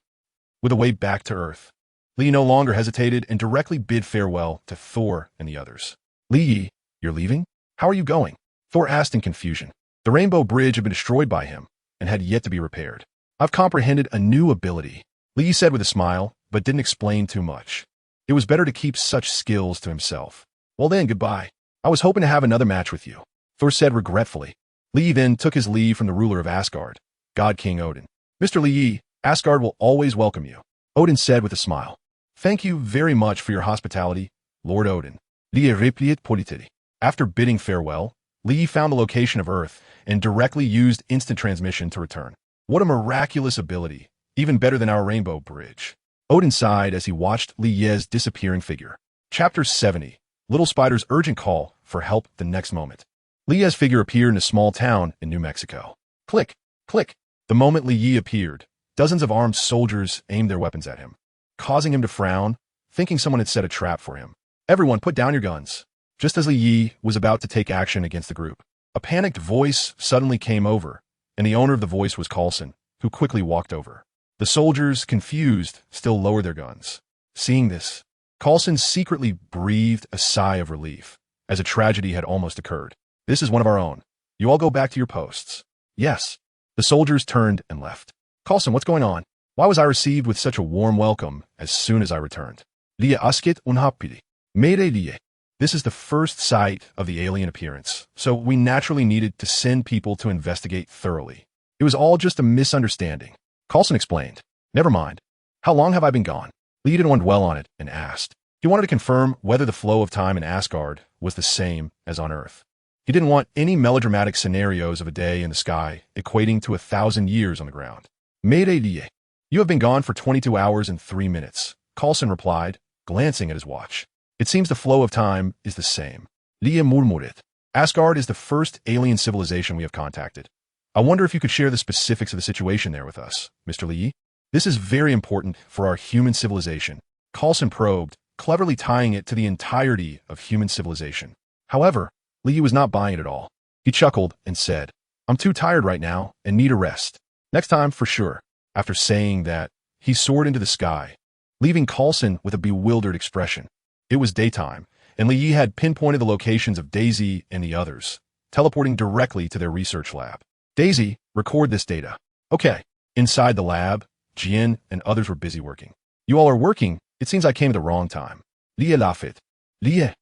With a way back to Earth, Li no longer hesitated and directly bid farewell to Thor and the others. Li, you're leaving? How are you going? Thor asked in confusion. The Rainbow Bridge had been destroyed by him and had yet to be repaired. I've comprehended a new ability, Li said with a smile, but didn't explain too much. It was better to keep such skills to himself. Well then, goodbye. I was hoping to have another match with you, Thor said regretfully. Li then took his leave from the ruler of Asgard, God King Odin. Mr. Li, Asgard will always welcome you, Odin said with a smile. Thank you very much for your hospitality, Lord Odin. Li replied politely. After bidding farewell, Li found the location of Earth and directly used instant transmission to return. What a miraculous ability, even better than our Rainbow Bridge. Odin sighed as he watched Li's disappearing figure. Chapter 70. Little Spider's urgent call for help the next moment. Li's figure appeared in a small town in New Mexico. Click, click. The moment Li appeared, dozens of armed soldiers aimed their weapons at him, causing him to frown, thinking someone had set a trap for him. Everyone put down your guns. Just as Li was about to take action against the group, a panicked voice suddenly came over, and the owner of the voice was Coulson, who quickly walked over. The soldiers, confused, still lowered their guns. Seeing this, Coulson secretly breathed a sigh of relief, as a tragedy had almost occurred. This is one of our own. You all go back to your posts. Yes. The soldiers turned and left. Coulson, what's going on? Why was I received with such a warm welcome as soon as I returned? Lia askit unhappily. Mere. This is the first sight of the alien appearance, so we naturally needed to send people to investigate thoroughly. It was all just a misunderstanding. Coulson explained. Never mind. How long have I been gone? Lee didn't want to dwell on it and asked. He wanted to confirm whether the flow of time in Asgard was the same as on Earth. He didn't want any melodramatic scenarios of a day in the sky equating to 1,000 years on the ground. Mere Lie. You have been gone for 22 hours and 3 minutes, Coulson replied, glancing at his watch. It seems the flow of time is the same. Lia murmured. Asgard is the first alien civilization we have contacted. I wonder if you could share the specifics of the situation there with us, Mr. Li. This is very important for our human civilization. Coulson probed, cleverly tying it to the entirety of human civilization. However, Li was not buying it at all. He chuckled and said, I'm too tired right now and need a rest. Next time, for sure. After saying that, he soared into the sky, leaving Coulson with a bewildered expression. It was daytime, and Li had pinpointed the locations of Daisy and the others, teleporting directly to their research lab. Daisy, record this data. Okay. Inside the lab, Jian and others were busy working. You all are working? It seems I came at the wrong time. Lia laughed. Lia.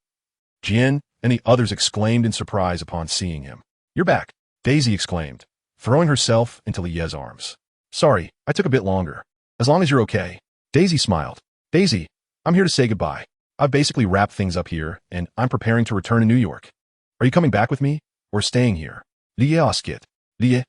Jian, and the others exclaimed in surprise upon seeing him. "You're back," Daisy exclaimed, throwing herself into Lie's arms. "Sorry, I took a bit longer. As long as you're okay." Daisy smiled. "Daisy, I'm here to say goodbye. I've basically wrapped things up here, and I'm preparing to return to New York. Are you coming back with me, or staying here?" "Lie askit. Lie,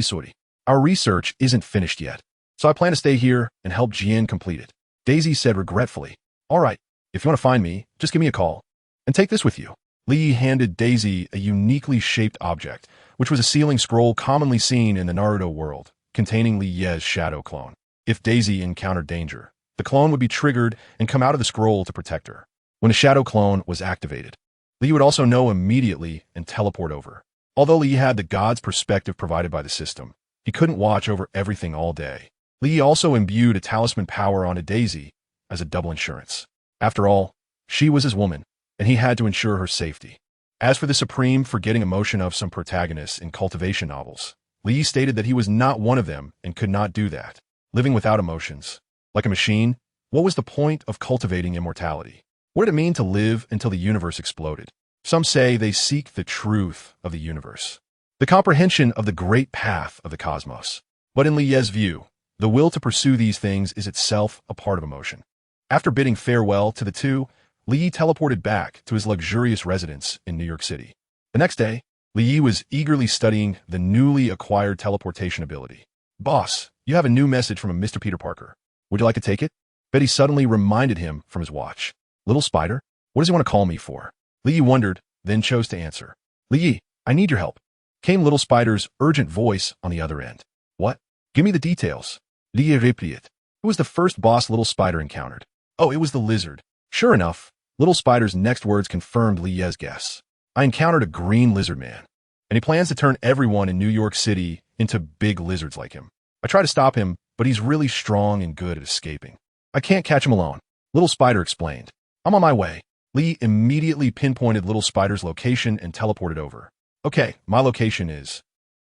sorry. Our research isn't finished yet, so I plan to stay here and help Jian complete it," Daisy said regretfully. "All right, if you want to find me, just give me a call. And take this with you." Lee handed Daisy a uniquely shaped object, which was a sealing scroll commonly seen in the Naruto world, containing Lie's shadow clone. If Daisy encountered danger, the clone would be triggered and come out of the scroll to protect her. When a shadow clone was activated, Lee would also know immediately and teleport over. Although Lee had the god's perspective provided by the system, he couldn't watch over everything all day. Lee also imbued a talisman power onto Daisy as a double insurance. After all, she was his woman, and he had to ensure her safety. As for the supreme forgetting emotion of some protagonists in cultivation novels, Lee stated that he was not one of them and could not do that. Living without emotions, like a machine, what was the point of cultivating immortality? What did it mean to live until the universe exploded? Some say they seek the truth of the universe, the comprehension of the great path of the cosmos. But in Lie's view, the will to pursue these things is itself a part of emotion. After bidding farewell to the two, Lee teleported back to his luxurious residence in New York City. The next day, Lee was eagerly studying the newly acquired teleportation ability. "Boss, you have a new message from a Mr. Peter Parker. Would you like to take it?" Betty suddenly reminded him from his watch. "Little Spider? What does he want to call me for?" Lee wondered, then chose to answer. "Lee, I need your help," came Little Spider's urgent voice on the other end. "What? Give me the details." Lee replied. Who was the first boss Little Spider encountered? Oh, it was the lizard. Sure enough, Little Spider's next words confirmed Lie's guess. "I encountered a green lizard man, and he plans to turn everyone in New York City into big lizards like him. I try to stop him, but he's really strong and good at escaping. I can't catch him alone," Little Spider explained. "I'm on my way." Lee immediately pinpointed Little Spider's location and teleported over. "Okay, my location is..."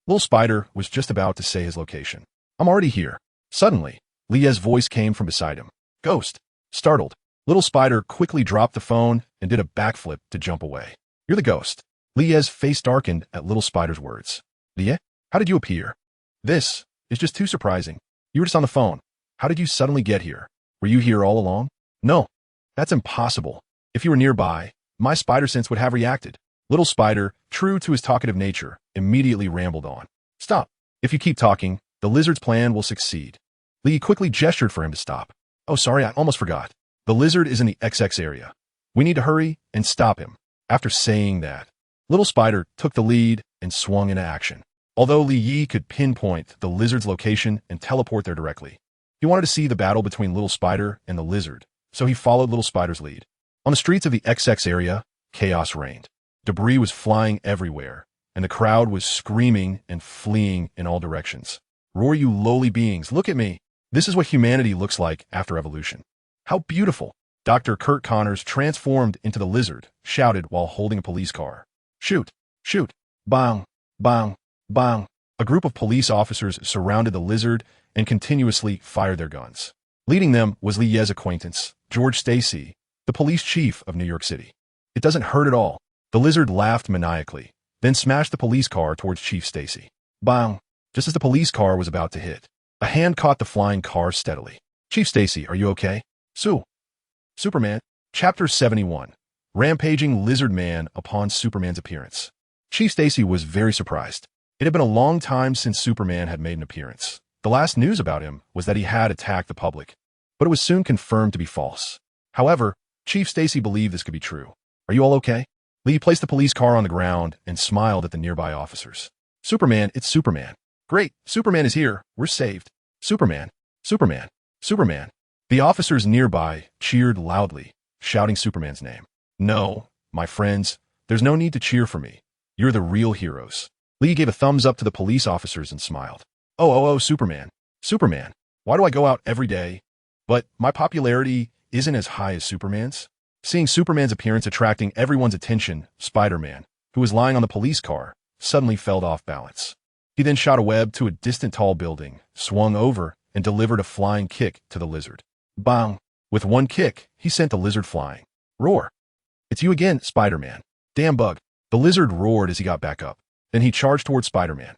Little Spider was just about to say his location. "I'm already here." Suddenly, Lie's voice came from beside him. "Ghost." Startled, Little Spider quickly dropped the phone and did a backflip to jump away. "You're the ghost." Lie's face darkened at Little Spider's words. "Lie, how did you appear?" "This is just too surprising. You were just on the phone. How did you suddenly get here? Were you here all along?" "No, that's impossible. If you were nearby, my spider sense would have reacted." Little Spider, true to his talkative nature, immediately rambled on. "Stop. If you keep talking, the lizard's plan will succeed." Lee quickly gestured for him to stop. "Oh, sorry, I almost forgot. The lizard is in the XX area. We need to hurry and stop him." After saying that, Little Spider took the lead and swung into action. Although Li Yi could pinpoint the lizard's location and teleport there directly, he wanted to see the battle between Little Spider and the lizard, so he followed Little Spider's lead. On the streets of the XX area, chaos reigned. Debris was flying everywhere, and the crowd was screaming and fleeing in all directions. "Roar, you lowly beings, look at me. This is what humanity looks like after evolution. How beautiful." Dr. Kurt Connors, transformed into the lizard, shouted while holding a police car. "Shoot! Shoot! Bang! Bang! Bang!" A group of police officers surrounded the lizard and continuously fired their guns. Leading them was Lie's acquaintance, George Stacy, the police chief of New York City. "It doesn't hurt at all." The lizard laughed maniacally, then smashed the police car towards Chief Stacy. Bang! Just as the police car was about to hit, a hand caught the flying car steadily. "Chief Stacy, are you okay?" Superman. Chapter 71. Rampaging Lizard Man upon Superman's appearance. Chief Stacy was very surprised. It had been a long time since Superman had made an appearance. The last news about him was that he had attacked the public, but it was soon confirmed to be false. However, Chief Stacy believed this could be true. "Are you all okay?" Lee placed the police car on the ground and smiled at the nearby officers. "Superman, it's Superman." "Great, Superman is here. We're saved." "Superman, Superman, Superman." The officers nearby cheered loudly, shouting Superman's name. "No, my friends, there's no need to cheer for me. You're the real heroes." Lee gave a thumbs up to the police officers and smiled. Oh, Superman. Superman. Why do I go out every day? But my popularity isn't as high as Superman's." Seeing Superman's appearance attracting everyone's attention, Spider-Man, who was lying on the police car, suddenly fell off balance. He then shot a web to a distant tall building, swung over, and delivered a flying kick to the lizard. Bang! With one kick, he sent the lizard flying. "Roar! It's you again, Spider-Man." Damn bug. The lizard roared as he got back up. Then he charged towards Spider-Man.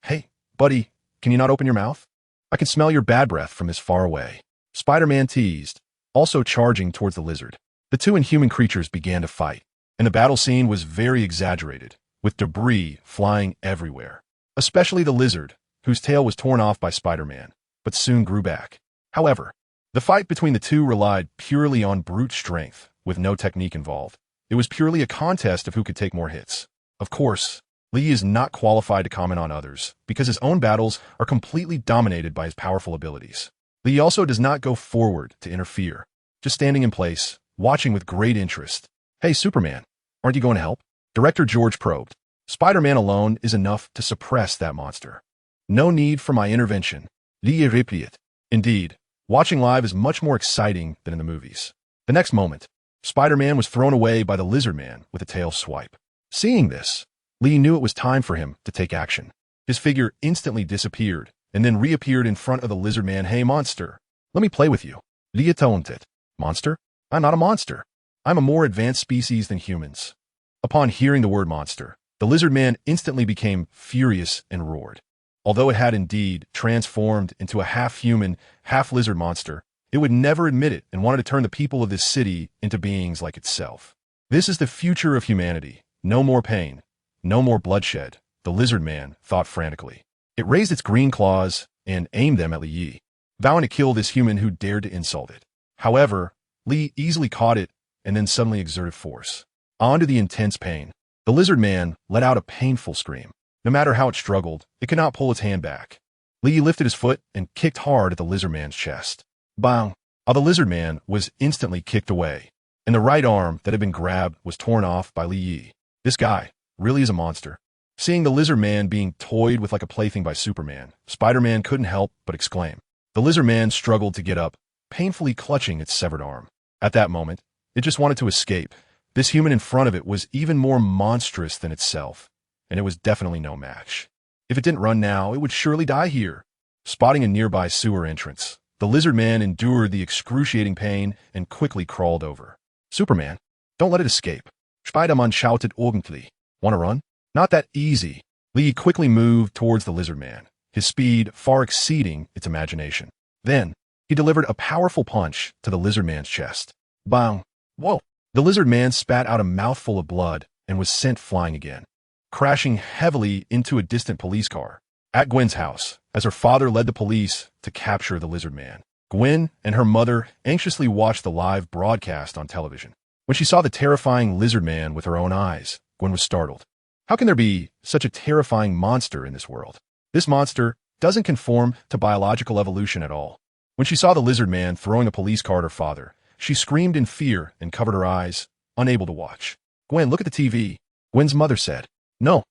Hey, buddy, can you not open your mouth? I can smell your bad breath from this far away. Spider-Man teased, also charging towards the lizard. The two inhuman creatures began to fight, and the battle scene was very exaggerated, with debris flying everywhere. Especially the lizard, whose tail was torn off by Spider-Man, but soon grew back. However, the fight between the two relied purely on brute strength, with no technique involved. It was purely a contest of who could take more hits. Of course, Lee is not qualified to comment on others, because his own battles are completely dominated by his powerful abilities. Lee also does not go forward to interfere, just standing in place, watching with great interest. Hey, Superman, aren't you going to help? Director George probed. Spider-Man alone is enough to suppress that monster. No need for my intervention. Lee replied. Indeed, watching live is much more exciting than in the movies. The next moment, Spider-Man was thrown away by the Lizard Man with a tail swipe. Seeing this, Lee knew it was time for him to take action. His figure instantly disappeared and then reappeared in front of the Lizard Man. Hey, monster, let me play with you. Lee taunted. Monster? I'm not a monster. I'm a more advanced species than humans. Upon hearing the word monster, the Lizard Man instantly became furious and roared. Although it had indeed transformed into a half-human, half-lizard monster, it would never admit it and wanted to turn the people of this city into beings like itself. This is the future of humanity. No more pain. No more bloodshed, the Lizard Man thought frantically. It raised its green claws and aimed them at Lee, vowing to kill this human who dared to insult it. However, Lee easily caught it and then suddenly exerted force. On to the intense pain. The Lizard Man let out a painful scream. No matter how it struggled, it could not pull its hand back. Lee lifted his foot and kicked hard at the Lizard Man's chest. Bang! The Lizard Man was instantly kicked away, and the right arm that had been grabbed was torn off by Lee. This guy really is a monster. Seeing the Lizard Man being toyed with like a plaything by Superman, Spider-Man couldn't help but exclaim. The Lizard Man struggled to get up, painfully clutching its severed arm. At that moment, it just wanted to escape. This human in front of it was even more monstrous than itself, and it was definitely no match. If it didn't run now, it would surely die here. Spotting a nearby sewer entrance, the Lizard Man endured the excruciating pain and quickly crawled over. Superman, don't let it escape. Spider-Man shouted urgently. Want to run? Not that easy. Lee quickly moved towards the Lizard Man, his speed far exceeding its imagination. Then, he delivered a powerful punch to the Lizard Man's chest. Bang! Whoa! The Lizard Man spat out a mouthful of blood and was sent flying again, crashing heavily into a distant police car. At Gwen's house, as her father led the police to capture the Lizard Man, Gwen and her mother anxiously watched the live broadcast on television. When she saw the terrifying Lizard Man with her own eyes, Gwen was startled. How can there be such a terrifying monster in this world? This monster doesn't conform to biological evolution at all. When she saw the Lizard Man throwing a police car at her father, she screamed in fear and covered her eyes, unable to watch. Gwen, look at the TV. Gwen's mother said. No.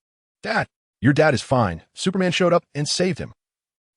Dad. Your dad is fine. Superman showed up and saved him.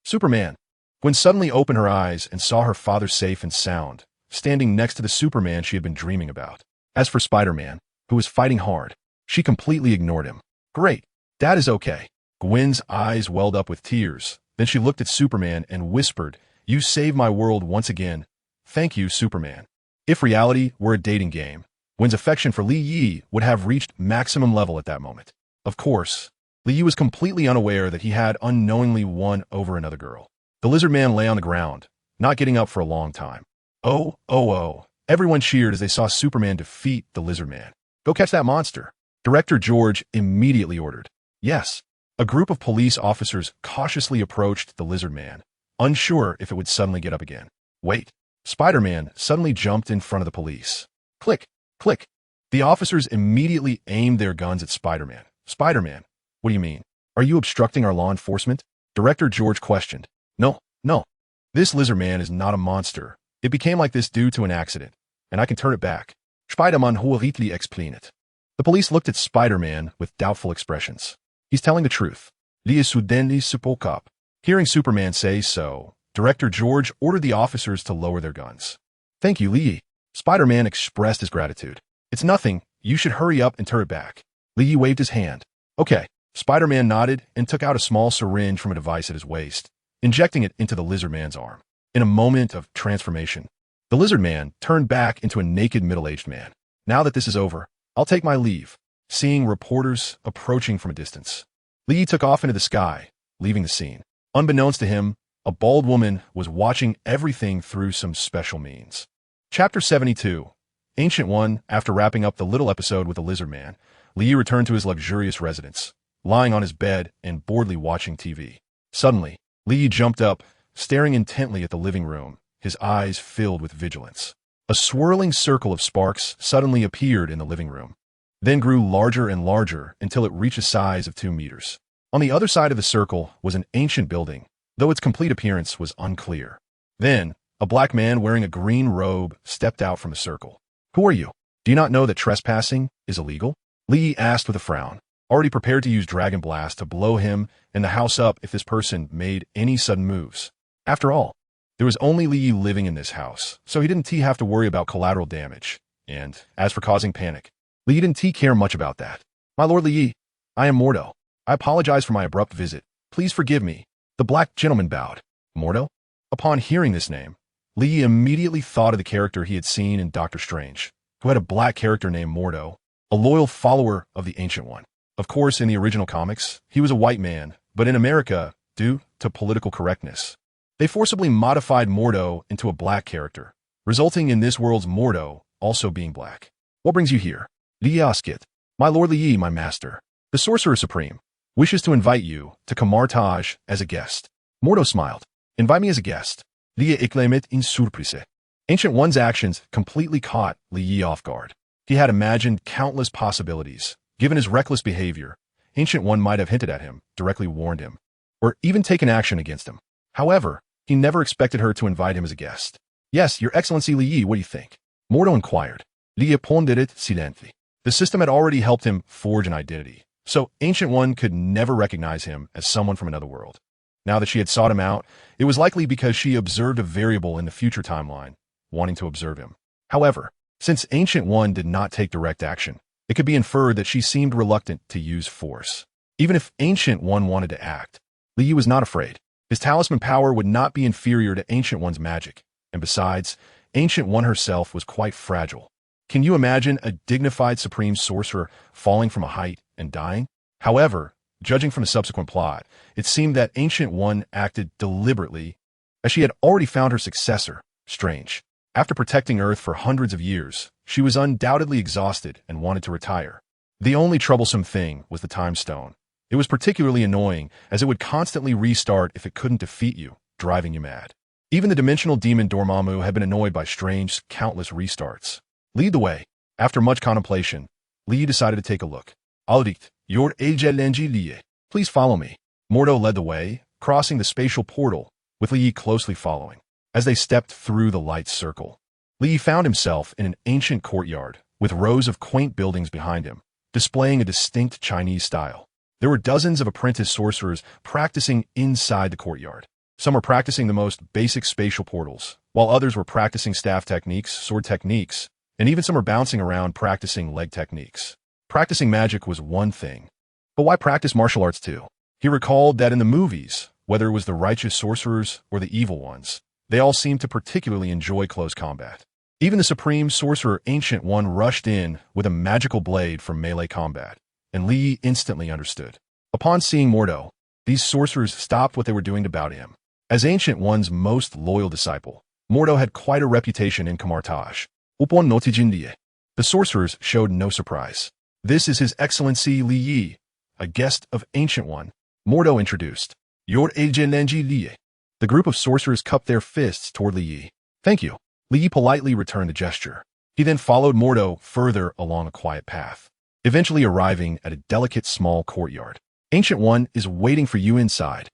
Superman. Gwen suddenly opened her eyes and saw her father safe and sound, standing next to the Superman she had been dreaming about. As for Spider-Man, who was fighting hard, she completely ignored him. Great. Dad is okay. Gwen's eyes welled up with tears. Then she looked at Superman and whispered, You saved my world once again. Thank you, Superman. If reality were a dating game, Gwen's affection for Lee Yi would have reached maximum level at that moment. Of course, Lee Yi was completely unaware that he had unknowingly won over another girl. The Lizard Man lay on the ground, not getting up for a long time. Oh, oh, oh. Everyone cheered as they saw Superman defeat the Lizard Man. Go catch that monster. Director George immediately ordered. Yes. A group of police officers cautiously approached the Lizard Man, unsure if it would suddenly get up again. Wait. Spider-Man suddenly jumped in front of the police. Click, click. The officers immediately aimed their guns at Spider-Man. Spider-Man, what do you mean? Are you obstructing our law enforcement? Director George questioned. No, no. This Lizard Man is not a monster. It became like this due to an accident, and I can turn it back. Spider-Man hurriedly explained it. The police looked at Spider-Man with doubtful expressions. He's telling the truth. Lee suddenly spoke up. Hearing Superman say so, Director George ordered the officers to lower their guns. Thank you, Lee. Spider-Man expressed his gratitude. It's nothing. You should hurry up and turn it back. Lee waved his hand. Okay. Spider-Man nodded and took out a small syringe from a device at his waist, injecting it into the Lizard Man's arm. In a moment of transformation, the Lizard Man turned back into a naked middle-aged man. Now that this is over, I'll take my leave. seeing reporters approaching from a distance. Li Yi took off into the sky, leaving the scene. Unbeknownst to him, a bald woman was watching everything through some special means. Chapter 72. Ancient One. After wrapping up the little episode with the lizard man, Li Yi returned to his luxurious residence, lying on his bed and boredly watching TV. Suddenly, Li Yi jumped up, staring intently at the living room, his eyes filled with vigilance. A swirling circle of sparks suddenly appeared in the living room, then grew larger and larger until it reached a size of 2 meters. On the other side of the circle was an ancient building, though its complete appearance was unclear. Then, a black man wearing a green robe stepped out from the circle. "Who are you? Do you not know that trespassing is illegal?" Li Yi asked with a frown, already prepared to use Dragon Blast to blow him and the house up if this person made any sudden moves. After all, there was only Li Yi living in this house, so he didn't have to worry about collateral damage. And as for causing panic, Li Yi didn't care much about that. "My lord Li Yi, I am Mordo. I apologize for my abrupt visit. Please forgive me." The black gentleman bowed. Mordo? Upon hearing this name, Li Yi immediately thought of the character he had seen in Doctor Strange, who had a black character named Mordo, a loyal follower of the Ancient One. Of course, in the original comics, he was a white man, but in America, due to political correctness, they forcibly modified Mordo into a black character, resulting in this world's Mordo also being black. "What brings you here?" Li Yi asked. "My lord Li Yi, my master, the Sorcerer Supreme, wishes to invite you to Camartage as a guest." Mordo smiled. "Invite me as a guest?" Li Yi exclaimed in surprise. Ancient One's actions completely caught Li Yi off guard. He had imagined countless possibilities. Given his reckless behavior, Ancient One might have hinted at him, directly warned him, or even taken action against him. However, he never expected her to invite him as a guest. "Yes, Your Excellency Li Yi, what do you think?" Mordo inquired. Li Yi pondered silently. The system had already helped him forge an identity, so Ancient One could never recognize him as someone from another world. Now that she had sought him out, it was likely because she observed a variable in the future timeline, wanting to observe him. However, since Ancient One did not take direct action, it could be inferred that she seemed reluctant to use force. Even if Ancient One wanted to act, Li Yi was not afraid. His talisman power would not be inferior to Ancient One's magic, and besides, Ancient One herself was quite fragile. Can you imagine a dignified supreme sorcerer falling from a height and dying? However, judging from the subsequent plot, it seemed that Ancient One acted deliberately, as she had already found her successor, Strange. After protecting Earth for hundreds of years, she was undoubtedly exhausted and wanted to retire. The only troublesome thing was the Time Stone. It was particularly annoying, as it would constantly restart if it couldn't defeat you, driving you mad. Even the dimensional demon Dormammu had been annoyed by Strange's countless restarts. Lead the way. After much contemplation, Li Yi decided to take a look. "Alright, Your Excellency Li Yi, please follow me." Mordo led the way, crossing the spatial portal, with Li Yi closely following. As they stepped through the light circle, Li Yi found himself in an ancient courtyard, with rows of quaint buildings behind him, displaying a distinct Chinese style. There were dozens of apprentice sorcerers practicing inside the courtyard. Some were practicing the most basic spatial portals, while others were practicing staff techniques, sword techniques, and even some were bouncing around practicing leg techniques. Practicing magic was one thing, but why practice martial arts too? He recalled that in the movies, whether it was the righteous sorcerers or the evil ones, they all seemed to particularly enjoy close combat. Even the supreme sorcerer Ancient One rushed in with a magical blade for melee combat, and Li Yi instantly understood. Upon seeing Mordo, these sorcerers stopped what they were doing to bow to him. As Ancient One's most loyal disciple, Mordo had quite a reputation in Camartage. Upon noticing Li Yi, the sorcerers showed no surprise. "This is His Excellency Li Yi, a guest of Ancient One," Mordo introduced. "Your Excellency Li Yi." The group of sorcerers cupped their fists toward Li Yi. "Thank you." Li Yi politely returned the gesture. He then followed Mordo further along a quiet path, eventually arriving at a delicate small courtyard. "Ancient One is waiting for you inside."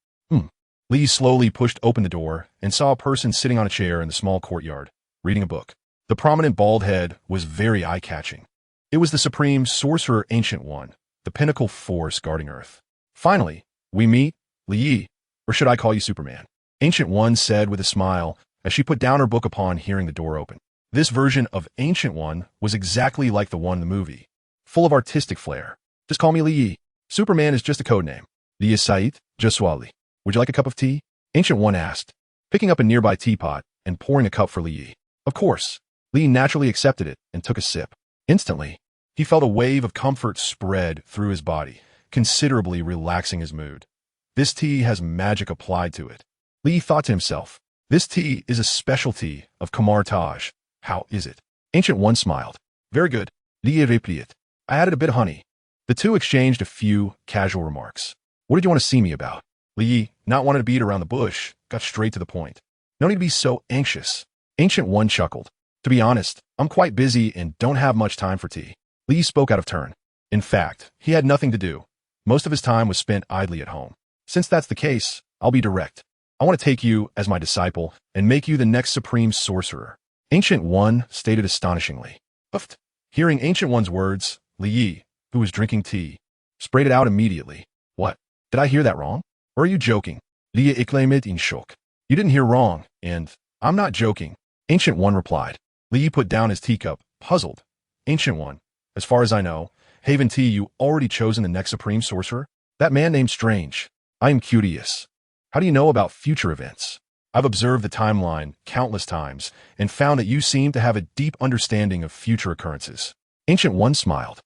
Li Yi slowly pushed open the door and saw a person sitting on a chair in the small courtyard, reading a book. The prominent bald head was very eye-catching. It was the supreme sorcerer Ancient One, the pinnacle force guarding Earth. "Finally, we meet, Li Yi, or should I call you Superman?" Ancient One said with a smile as she put down her book upon hearing the door open. This version of Ancient One was exactly like the one in the movie, full of artistic flair. "Just call me Li Yi. Superman is just a code name." "Li Yi Said, Jaswali. Would you like a cup of tea?" Ancient One asked, picking up a nearby teapot and pouring a cup for Li Yi. "Of course." Li Yi naturally accepted it and took a sip. Instantly, He felt a wave of comfort spread through his body, considerably relaxing his mood. This tea has magic applied to it. Li thought to himself, this tea is a specialty of Kamar Taj. How is it? Ancient One smiled. Very good. Li replied. I added a bit of honey. The two exchanged a few casual remarks. What did you want to see me about? Li, not wanting to beat around the bush, got straight to the point. No need to be so anxious. Ancient One chuckled. To be honest, I'm quite busy and don't have much time for tea. Li spoke out of turn. In fact, he had nothing to do. Most of his time was spent idly at home. Since that's the case, I'll be direct. I want to take you as my disciple and make you the next supreme sorcerer. Ancient One stated astonishingly. Uffed. Hearing Ancient One's words, Li, who was drinking tea, sprayed it out immediately. What? Did I hear that wrong? Or are you joking? Li exclaimed in shock. You didn't hear wrong, and I'm not joking. Ancient One replied. Li put down his teacup, puzzled. Ancient One, as far as I know, Haven Tea, you already chosen the next supreme sorcerer? That man named Strange. I am curious. How do you know about future events? I've observed the timeline countless times and found that you seem to have a deep understanding of future occurrences. Ancient One smiled.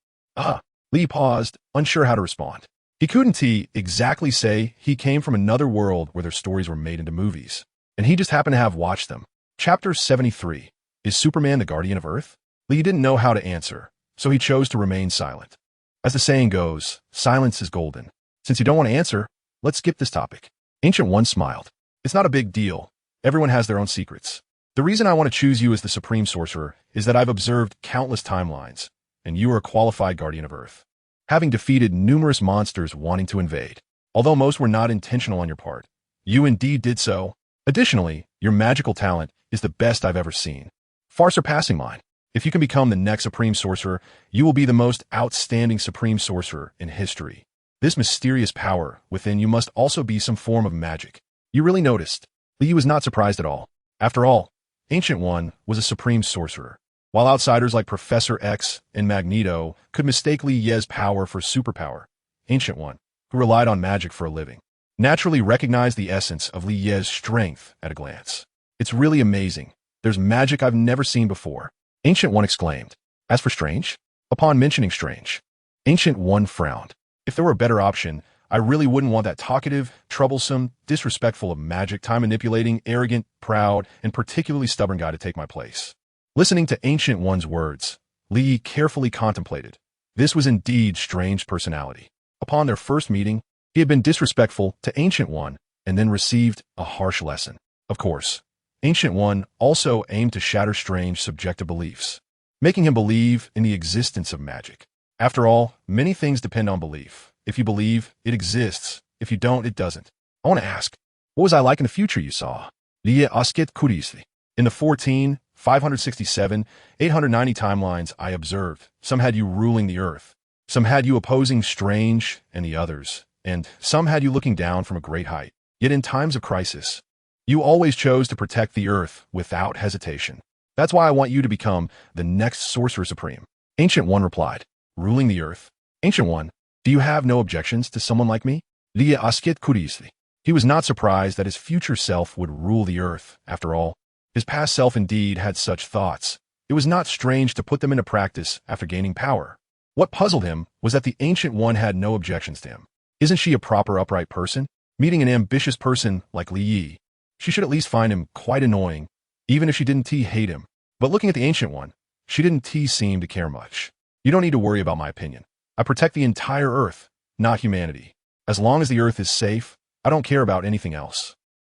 Li paused, unsure how to respond. He couldn't exactly say he came from another world where their stories were made into movies, and he just happened to have watched them. Chapter 73. Is Superman the guardian of Earth? Li didn't know how to answer, so he chose to remain silent. As the saying goes, silence is golden. Since you don't want to answer, let's skip this topic. Ancient One smiled. It's not a big deal. Everyone has their own secrets. The reason I want to choose you as the supreme sorcerer is that I've observed countless timelines, and you are a qualified guardian of Earth, having defeated numerous monsters wanting to invade. Although most were not intentional on your part, you indeed did so. Additionally, your magical talent is the best I've ever seen, far surpassing mine. If you can become the next supreme sorcerer, you will be the most outstanding supreme sorcerer in history. This mysterious power within you must also be some form of magic. You really noticed. Li was not surprised at all. After all, Ancient One was a supreme sorcerer. While outsiders like Professor X and Magneto could mistake Li Ye's power for superpower, Ancient One, who relied on magic for a living, naturally recognized the essence of Li Ye's strength at a glance. It's really amazing. There's magic I've never seen before. Ancient One exclaimed. As for Strange? Upon mentioning Strange, Ancient One frowned. If there were a better option, I really wouldn't want that talkative, troublesome, disrespectful of magic, time-manipulating, arrogant, proud, and particularly stubborn guy to take my place. Listening to Ancient One's words, Li carefully contemplated. This was indeed Strange's personality. Upon their first meeting, he had been disrespectful to Ancient One and then received a harsh lesson. Of course, Ancient One also aimed to shatter Strange's subjective beliefs, making him believe in the existence of magic. After all, many things depend on belief. If you believe, it exists. If you don't, it doesn't. I want to ask, what was I like in the future you saw? Liye asket curiously. In the 14, 567, 890 timelines I observed, some had you ruling the earth, some had you opposing Strange and the others, and some had you looking down from a great height. Yet in times of crisis, you always chose to protect the earth without hesitation. That's why I want you to become the next Sorcerer Supreme. Ancient One replied. Ruling the earth? Ancient One, do you have no objections to someone like me? Liye asket curiously. He was not surprised that his future self would rule the earth. After all, his past self indeed had such thoughts. It was not strange to put them into practice after gaining power. What puzzled him was that the Ancient One had no objections to him. Isn't she a proper upright person? Meeting an ambitious person like Li Yi, she should at least find him quite annoying, even if she didn't hate him. But looking at the Ancient One, she didn't seem to care much. You don't need to worry about my opinion. I protect the entire earth, not humanity. As long as the earth is safe, I don't care about anything else.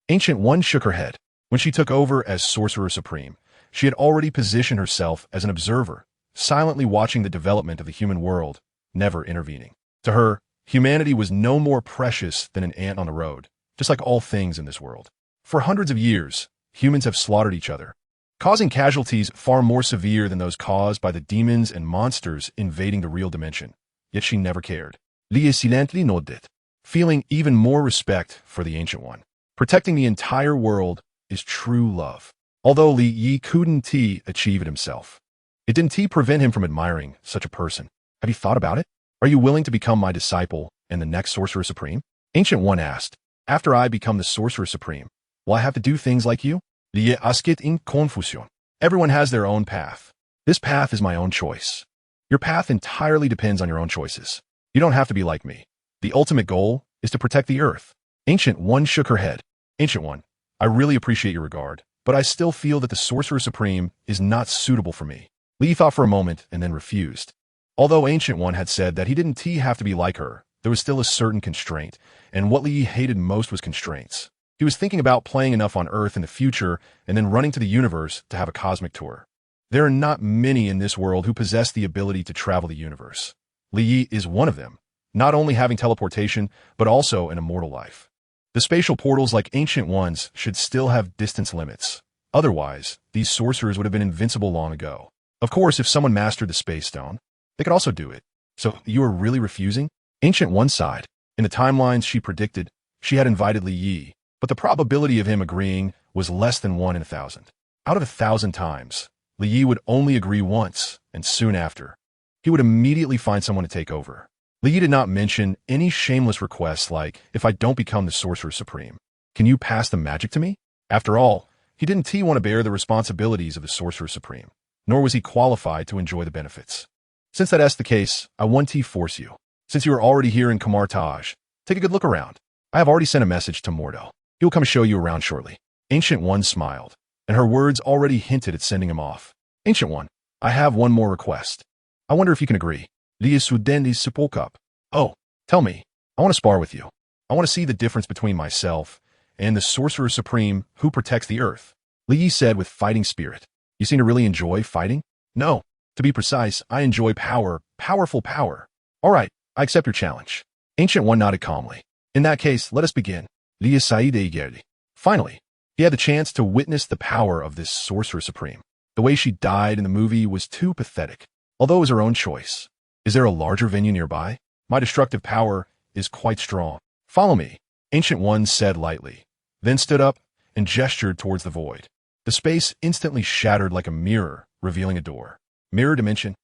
Ancient One shook her head. When she took over as Sorcerer Supreme, she had already positioned herself as an observer, silently watching the development of the human world, never intervening. To her, humanity was no more precious than an ant on the road, just like all things in this world. For hundreds of years, humans have slaughtered each other, causing casualties far more severe than those caused by the demons and monsters invading the real dimension. Yet she never cared. Liye silently nodded, feeling even more respect for the Ancient One. Protecting the entire world is true love. Although Li Yi couldn't achieve it himself, it didn't prevent him from admiring such a person. Have you thought about it? Are you willing to become my disciple and the next Sorcerer Supreme? Ancient One asked. After I become the Sorcerer Supreme, will I have to do things like you? Liye asket in confusion. Everyone has their own path. This path is my own choice. Your path entirely depends on your own choices. You don't have to be like me. The ultimate goal is to protect the Earth. Ancient One shook her head. Ancient One, I really appreciate your regard, but I still feel that the Sorcerer Supreme is not suitable for me. Li thought for a moment and then refused. Although Ancient One had said that he didn't have to be like her, there was still a certain constraint, and what Li hated most was constraints. He was thinking about playing enough on Earth in the future and then running to the universe to have a cosmic tour. There are not many in this world who possess the ability to travel the universe. Li is one of them, not only having teleportation, but also an immortal life. The spatial portals like Ancient Ones should still have distance limits. Otherwise, these sorcerers would have been invincible long ago. Of course, if someone mastered the Space Stone, they could also do it. So, you are really refusing? Ancient One sighed. In the timelines she predicted, she had invited Li, but the probability of him agreeing was less than 1 in 1,000. Out of 1,000 times, Li would only agree once, and soon after, he would immediately find someone to take over. Li did not mention any shameless requests like, if I don't become the Sorcerer Supreme, can you pass the magic to me? After all, he didn't want to bear the responsibilities of the Sorcerer Supreme, nor was he qualified to enjoy the benefits. Since that's the case, I want to force you. Since you are already here in Kamar Taj, take a good look around. I have already sent a message to Mordo. He will come show you around shortly. Ancient One smiled, and her words already hinted at sending him off. Ancient One, I have one more request. I wonder if you can agree. Li Sudendi Sepulkup. Oh, tell me. I want to spar with you. I want to see the difference between myself and the Sorcerer Supreme who protects the Earth. Li said with fighting spirit. You seem to really enjoy fighting? No. To be precise, I enjoy power, powerful power. All right, I accept your challenge. Ancient One nodded calmly. In that case, let us begin. Li Saide Igerdi. Finally, he had the chance to witness the power of this Sorcerer Supreme. The way she died in the movie was too pathetic, although it was her own choice. Is there a larger venue nearby? My destructive power is quite strong. Follow me, Ancient One said lightly, then stood up and gestured towards the void. The space instantly shattered like a mirror, revealing a door. Mirror Dimension.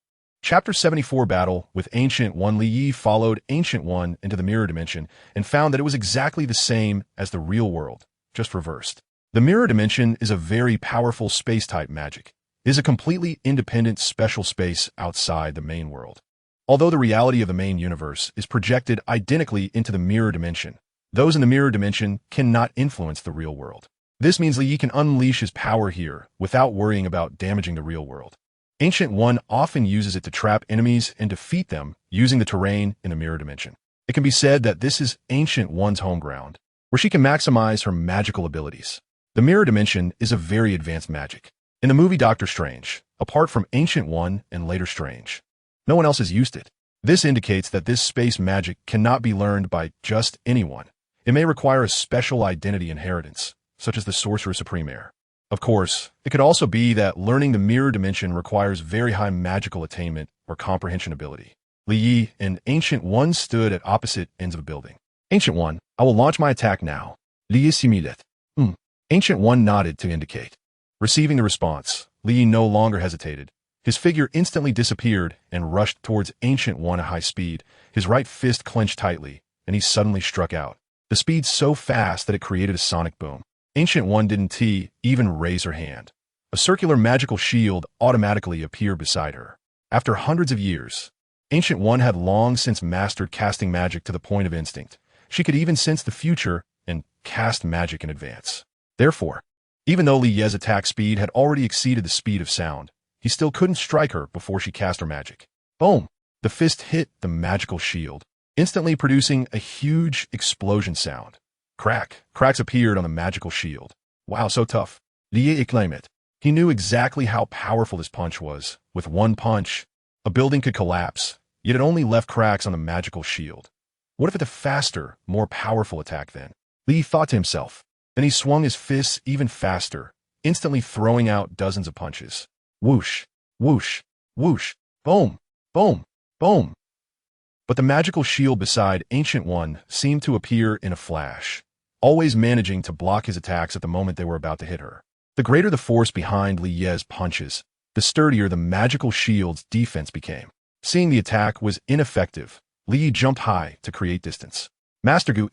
Chapter 74 Battle with Ancient One. Li followed Ancient One into the Mirror Dimension and found that it was exactly the same as the real world, just reversed. The Mirror Dimension is a very powerful space-type magic. It is a completely independent special space outside the main world. Although the reality of the main universe is projected identically into the Mirror Dimension, those in the Mirror Dimension cannot influence the real world. This means Li can unleash his power here without worrying about damaging the real world. Ancient One often uses it to trap enemies and defeat them using the terrain in the Mirror Dimension. It can be said that this is Ancient One's home ground, where she can maximize her magical abilities. The Mirror Dimension is a very advanced magic. In the movie Doctor Strange, apart from Ancient One and later Strange, no one else has used it. This indicates that this space magic cannot be learned by just anyone. It may require a special identity inheritance, such as the Sorcerer Supreme heir. Of course, it could also be that learning the Mirror Dimension requires very high magical attainment or comprehension ability. Li and Ancient One stood at opposite ends of a building. Ancient One, I will launch my attack now. Li similet. Ancient One nodded to indicate. Receiving the response, Li no longer hesitated. His figure instantly disappeared and rushed towards Ancient One at high speed. His right fist clenched tightly, and he suddenly struck out. The speed so fast that it created a sonic boom. Ancient One didn't even raise her hand. A circular magical shield automatically appeared beside her. After hundreds of years, Ancient One had long since mastered casting magic to the point of instinct. She could even sense the future and cast magic in advance. Therefore, even though Li's attack speed had already exceeded the speed of sound, he still couldn't strike her before she cast her magic. Boom! The fist hit the magical shield, instantly producing a huge explosion sound. Cracks appeared on the magical shield. Wow, so tough. Li exclaimed it. He knew exactly how powerful this punch was. With one punch, a building could collapse, yet it only left cracks on the magical shield. What if it's a faster, more powerful attack then? Li thought to himself. Then he swung his fists even faster, instantly throwing out dozens of punches. Whoosh, whoosh, whoosh, boom, boom, boom. But the magical shield beside Ancient One seemed to appear in a flash, always managing to block his attacks at the moment they were about to hit her. The greater the force behind Li's punches, the sturdier the magical shield's defense became. Seeing the attack was ineffective, Li jumped high to create distance. Master Gu,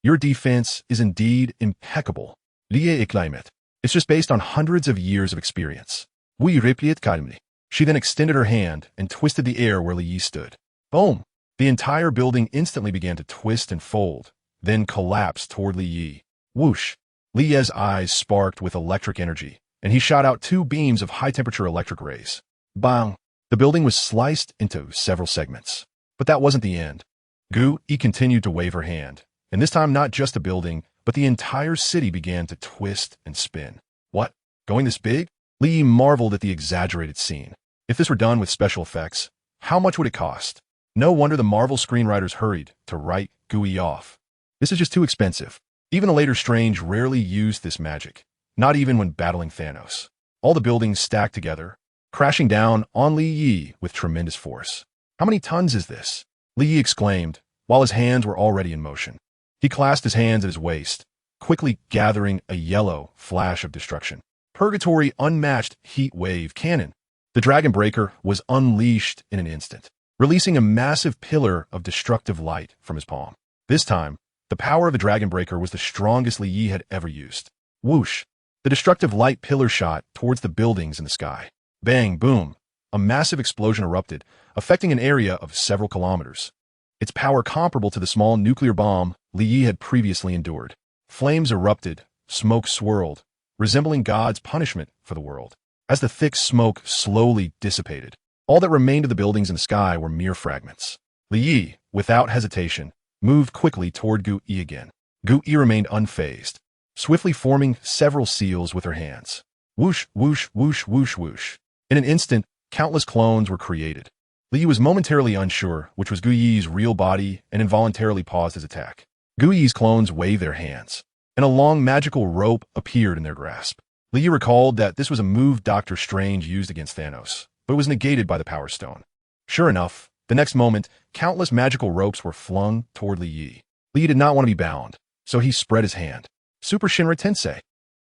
your defense is indeed impeccable. Li exclaimed. It's just based on hundreds of years of experience. We repeat calmly. She then extended her hand and twisted the air where Li Yi stood. Boom! The entire building instantly began to twist and fold, then collapsed toward Li Yi. Whoosh! Li Yi's eyes sparked with electric energy, and he shot out 2 beams of high-temperature electric rays. Bang! The building was sliced into several segments. But that wasn't the end. Gu Yi continued to wave her hand, and this time not just the building, but the entire city began to twist and spin. What? Going this big? Li Yi marveled at the exaggerated scene. If this were done with special effects, how much would it cost? No wonder the Marvel screenwriters hurried to write Gu Yi off. This is just too expensive. Even the later Strange rarely used this magic, not even when battling Thanos. All the buildings stacked together, crashing down on Li Yi with tremendous force. How many tons is this? Li Yi exclaimed, while his hands were already in motion. He clasped his hands at his waist, quickly gathering a yellow flash of destruction. Purgatory unmatched heat wave cannon. The Dragon Breaker was unleashed in an instant, releasing a massive pillar of destructive light from his palm. This time, the power of the Dragon Breaker was the strongest Li Yi had ever used. Whoosh! The destructive light pillar shot towards the buildings in the sky. Bang, boom! A massive explosion erupted, affecting an area of several kilometers. Its power comparable to the small nuclear bomb Li Yi had previously endured. Flames erupted, smoke swirled, resembling God's punishment for the world. As the thick smoke slowly dissipated, all that remained of the buildings in the sky were mere fragments. Li Yi, without hesitation, moved quickly toward Gu Yi again. Gu Yi remained unfazed, swiftly forming several seals with her hands. Whoosh, whoosh, whoosh, whoosh, whoosh. In an instant, countless clones were created. Li Yi was momentarily unsure which was Gu Yi's real body and involuntarily paused his attack. Gu Yi's clones waved their hands, and a long magical rope appeared in their grasp. Li Yi recalled that this was a move Doctor Strange used against Thanos, but it was negated by the Power Stone. Sure enough, the next moment, countless magical ropes were flung toward Li Yi. Li Yi did not want to be bound, so he spread his hand. Super Shinra Tensei.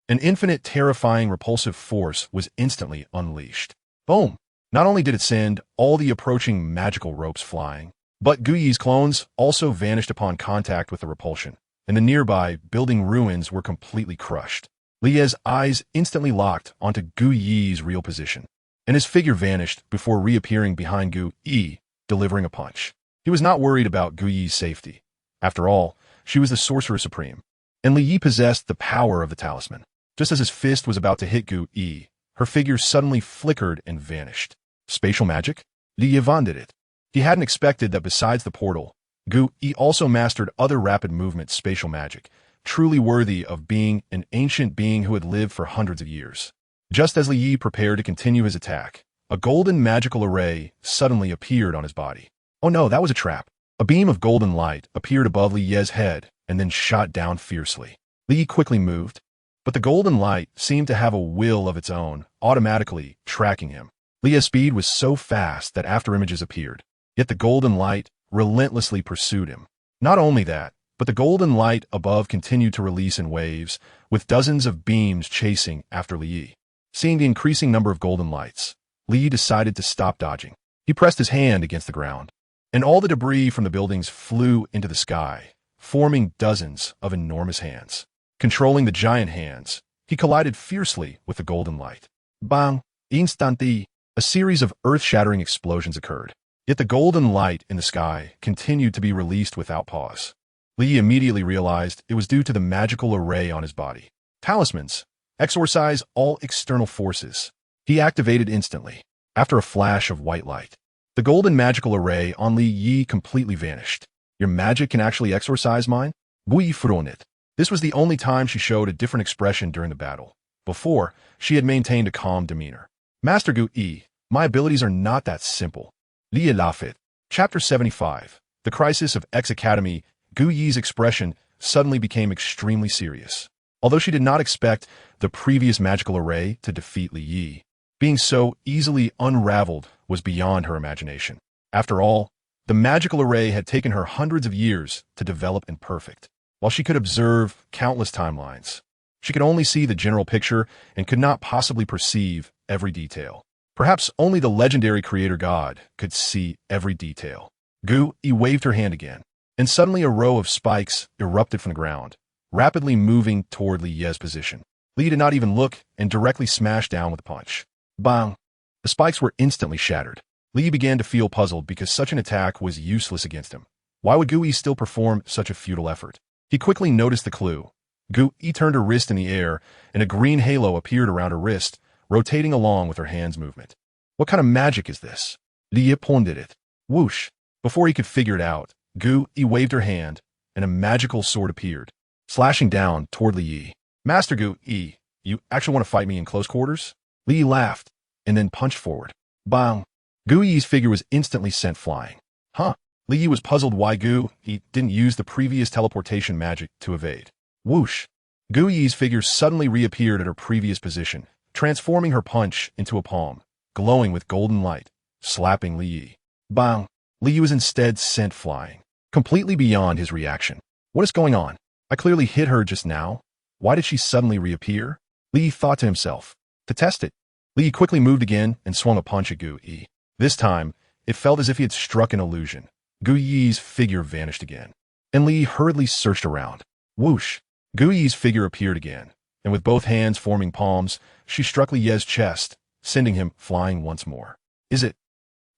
An infinite, terrifying, repulsive force was instantly unleashed. Boom! Not only did it send all the approaching magical ropes flying, but Gu Yi's clones also vanished upon contact with the repulsion, and the nearby building ruins were completely crushed. Li Yi's eyes instantly locked onto Gu Yi's real position, and his figure vanished before reappearing behind Gu Yi, delivering a punch. He was not worried about Gu Yi's safety. After all, she was the Sorcerer Supreme, and Li Yi possessed the power of the talisman. Just as his fist was about to hit Gu Yi, her figure suddenly flickered and vanished. Spatial magic? Li Yi did it. He hadn't expected that besides the portal, Gu Yi also mastered other rapid movement spatial magic, truly worthy of being an ancient being who had lived for hundreds of years. Just as Li Yi prepared to continue his attack, a golden magical array suddenly appeared on his body. Oh no, that was a trap. A beam of golden light appeared above Li Yi's head and then shot down fiercely. Li Yi quickly moved, but the golden light seemed to have a will of its own, automatically tracking him. Li Yi's speed was so fast that afterimages appeared, yet the golden light relentlessly pursued him. Not only that, but the golden light above continued to release in waves, with dozens of beams chasing after Li Yi. Seeing the increasing number of golden lights, Li Yi decided to stop dodging. He pressed his hand against the ground, and all the debris from the buildings flew into the sky, forming dozens of enormous hands. Controlling the giant hands, he collided fiercely with the golden light. Bang! Instantly, a series of earth-shattering explosions occurred. Yet the golden light in the sky continued to be released without pause. Li Yi immediately realized it was due to the magical array on his body. Talismans. Exorcise all external forces. He activated instantly, after a flash of white light. The golden magical array on Li Yi completely vanished. Your magic can actually exorcise mine? Gu Yi it. This was the only time she showed a different expression during the battle. Before, she had maintained a calm demeanor. Master Gu Yi, my abilities are not that simple. Li Yi laughed. Chapter 75. The Crisis of X Academy. Gu Yi's expression suddenly became extremely serious. Although she did not expect the previous magical array to defeat Li Yi, being so easily unraveled was beyond her imagination. After all, the magical array had taken her hundreds of years to develop and perfect. While she could observe countless timelines, she could only see the general picture and could not possibly perceive every detail. Perhaps only the legendary creator god could see every detail. Gu Yi waved her hand again, and suddenly a row of spikes erupted from the ground, rapidly moving toward Li Yi's position. Li Yi did not even look and directly smashed down with a punch. Bang! The spikes were instantly shattered. Li began to feel puzzled because such an attack was useless against him. Why would Gu Yi still perform such a futile effort? He quickly noticed the clue. Gu Yi turned her wrist in the air, and a green halo appeared around her wrist, rotating along with her hand's movement. What kind of magic is this? Li pointed it. Whoosh! Before he could figure it out, Gu Yi waved her hand, and a magical sword appeared, slashing down toward Li Yi. Master Gu Yi, you actually want to fight me in close quarters? Li Yi laughed, and then punched forward. Bang! Gu Yi's figure was instantly sent flying. Huh? Li Yi was puzzled why Gu Yi didn't use the previous teleportation magic to evade. Whoosh! Gu Yi's figure suddenly reappeared at her previous position, transforming her punch into a palm, glowing with golden light, slapping Li Yi. Bang! Li Yi was instead sent flying, completely beyond his reaction. What is going on? I clearly hit her just now. Why did she suddenly reappear? Li Yi thought to himself. To test it, Li Yi quickly moved again and swung a punch at Gu Yi. This time, it felt as if he had struck an illusion. Gu Yi's figure vanished again, and Li Yi hurriedly searched around. Whoosh! Gu Yi's figure appeared again, and with both hands forming palms, she struck Li Yi's chest, sending him flying once more. Is it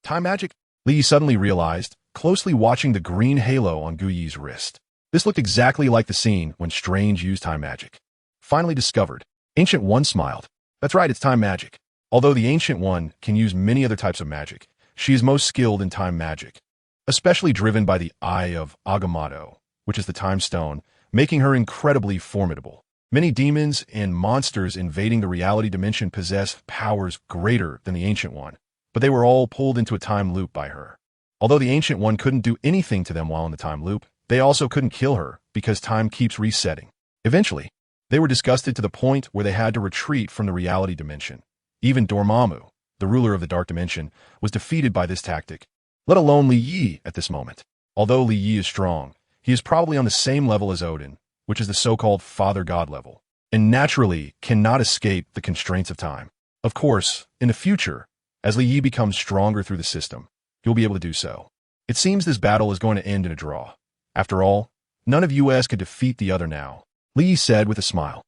time magic? Li Yi suddenly realized, closely watching the green halo on Gu Yi's wrist. This looked exactly like the scene when Strange used time magic. Finally discovered, Ancient One smiled. That's right, it's time magic. Although the Ancient One can use many other types of magic, she is most skilled in time magic, especially driven by the Eye of Agamotto, which is the time stone, making her incredibly formidable. Many demons and monsters invading the reality dimension possess powers greater than the Ancient One, but they were all pulled into a time loop by her. Although the Ancient One couldn't do anything to them while in the time loop, they also couldn't kill her because time keeps resetting. Eventually, they were disgusted to the point where they had to retreat from the reality dimension. Even Dormammu, the ruler of the Dark Dimension, was defeated by this tactic, let alone Li Yi at this moment. Although Li Yi is strong, he is probably on the same level as Odin, which is the so-called Father God level, and naturally cannot escape the constraints of time. Of course, in the future, as Li Yi becomes stronger through the system, he'll be able to do so. It seems this battle is going to end in a draw. After all, none of us could defeat the other now, Li Yi said with a smile.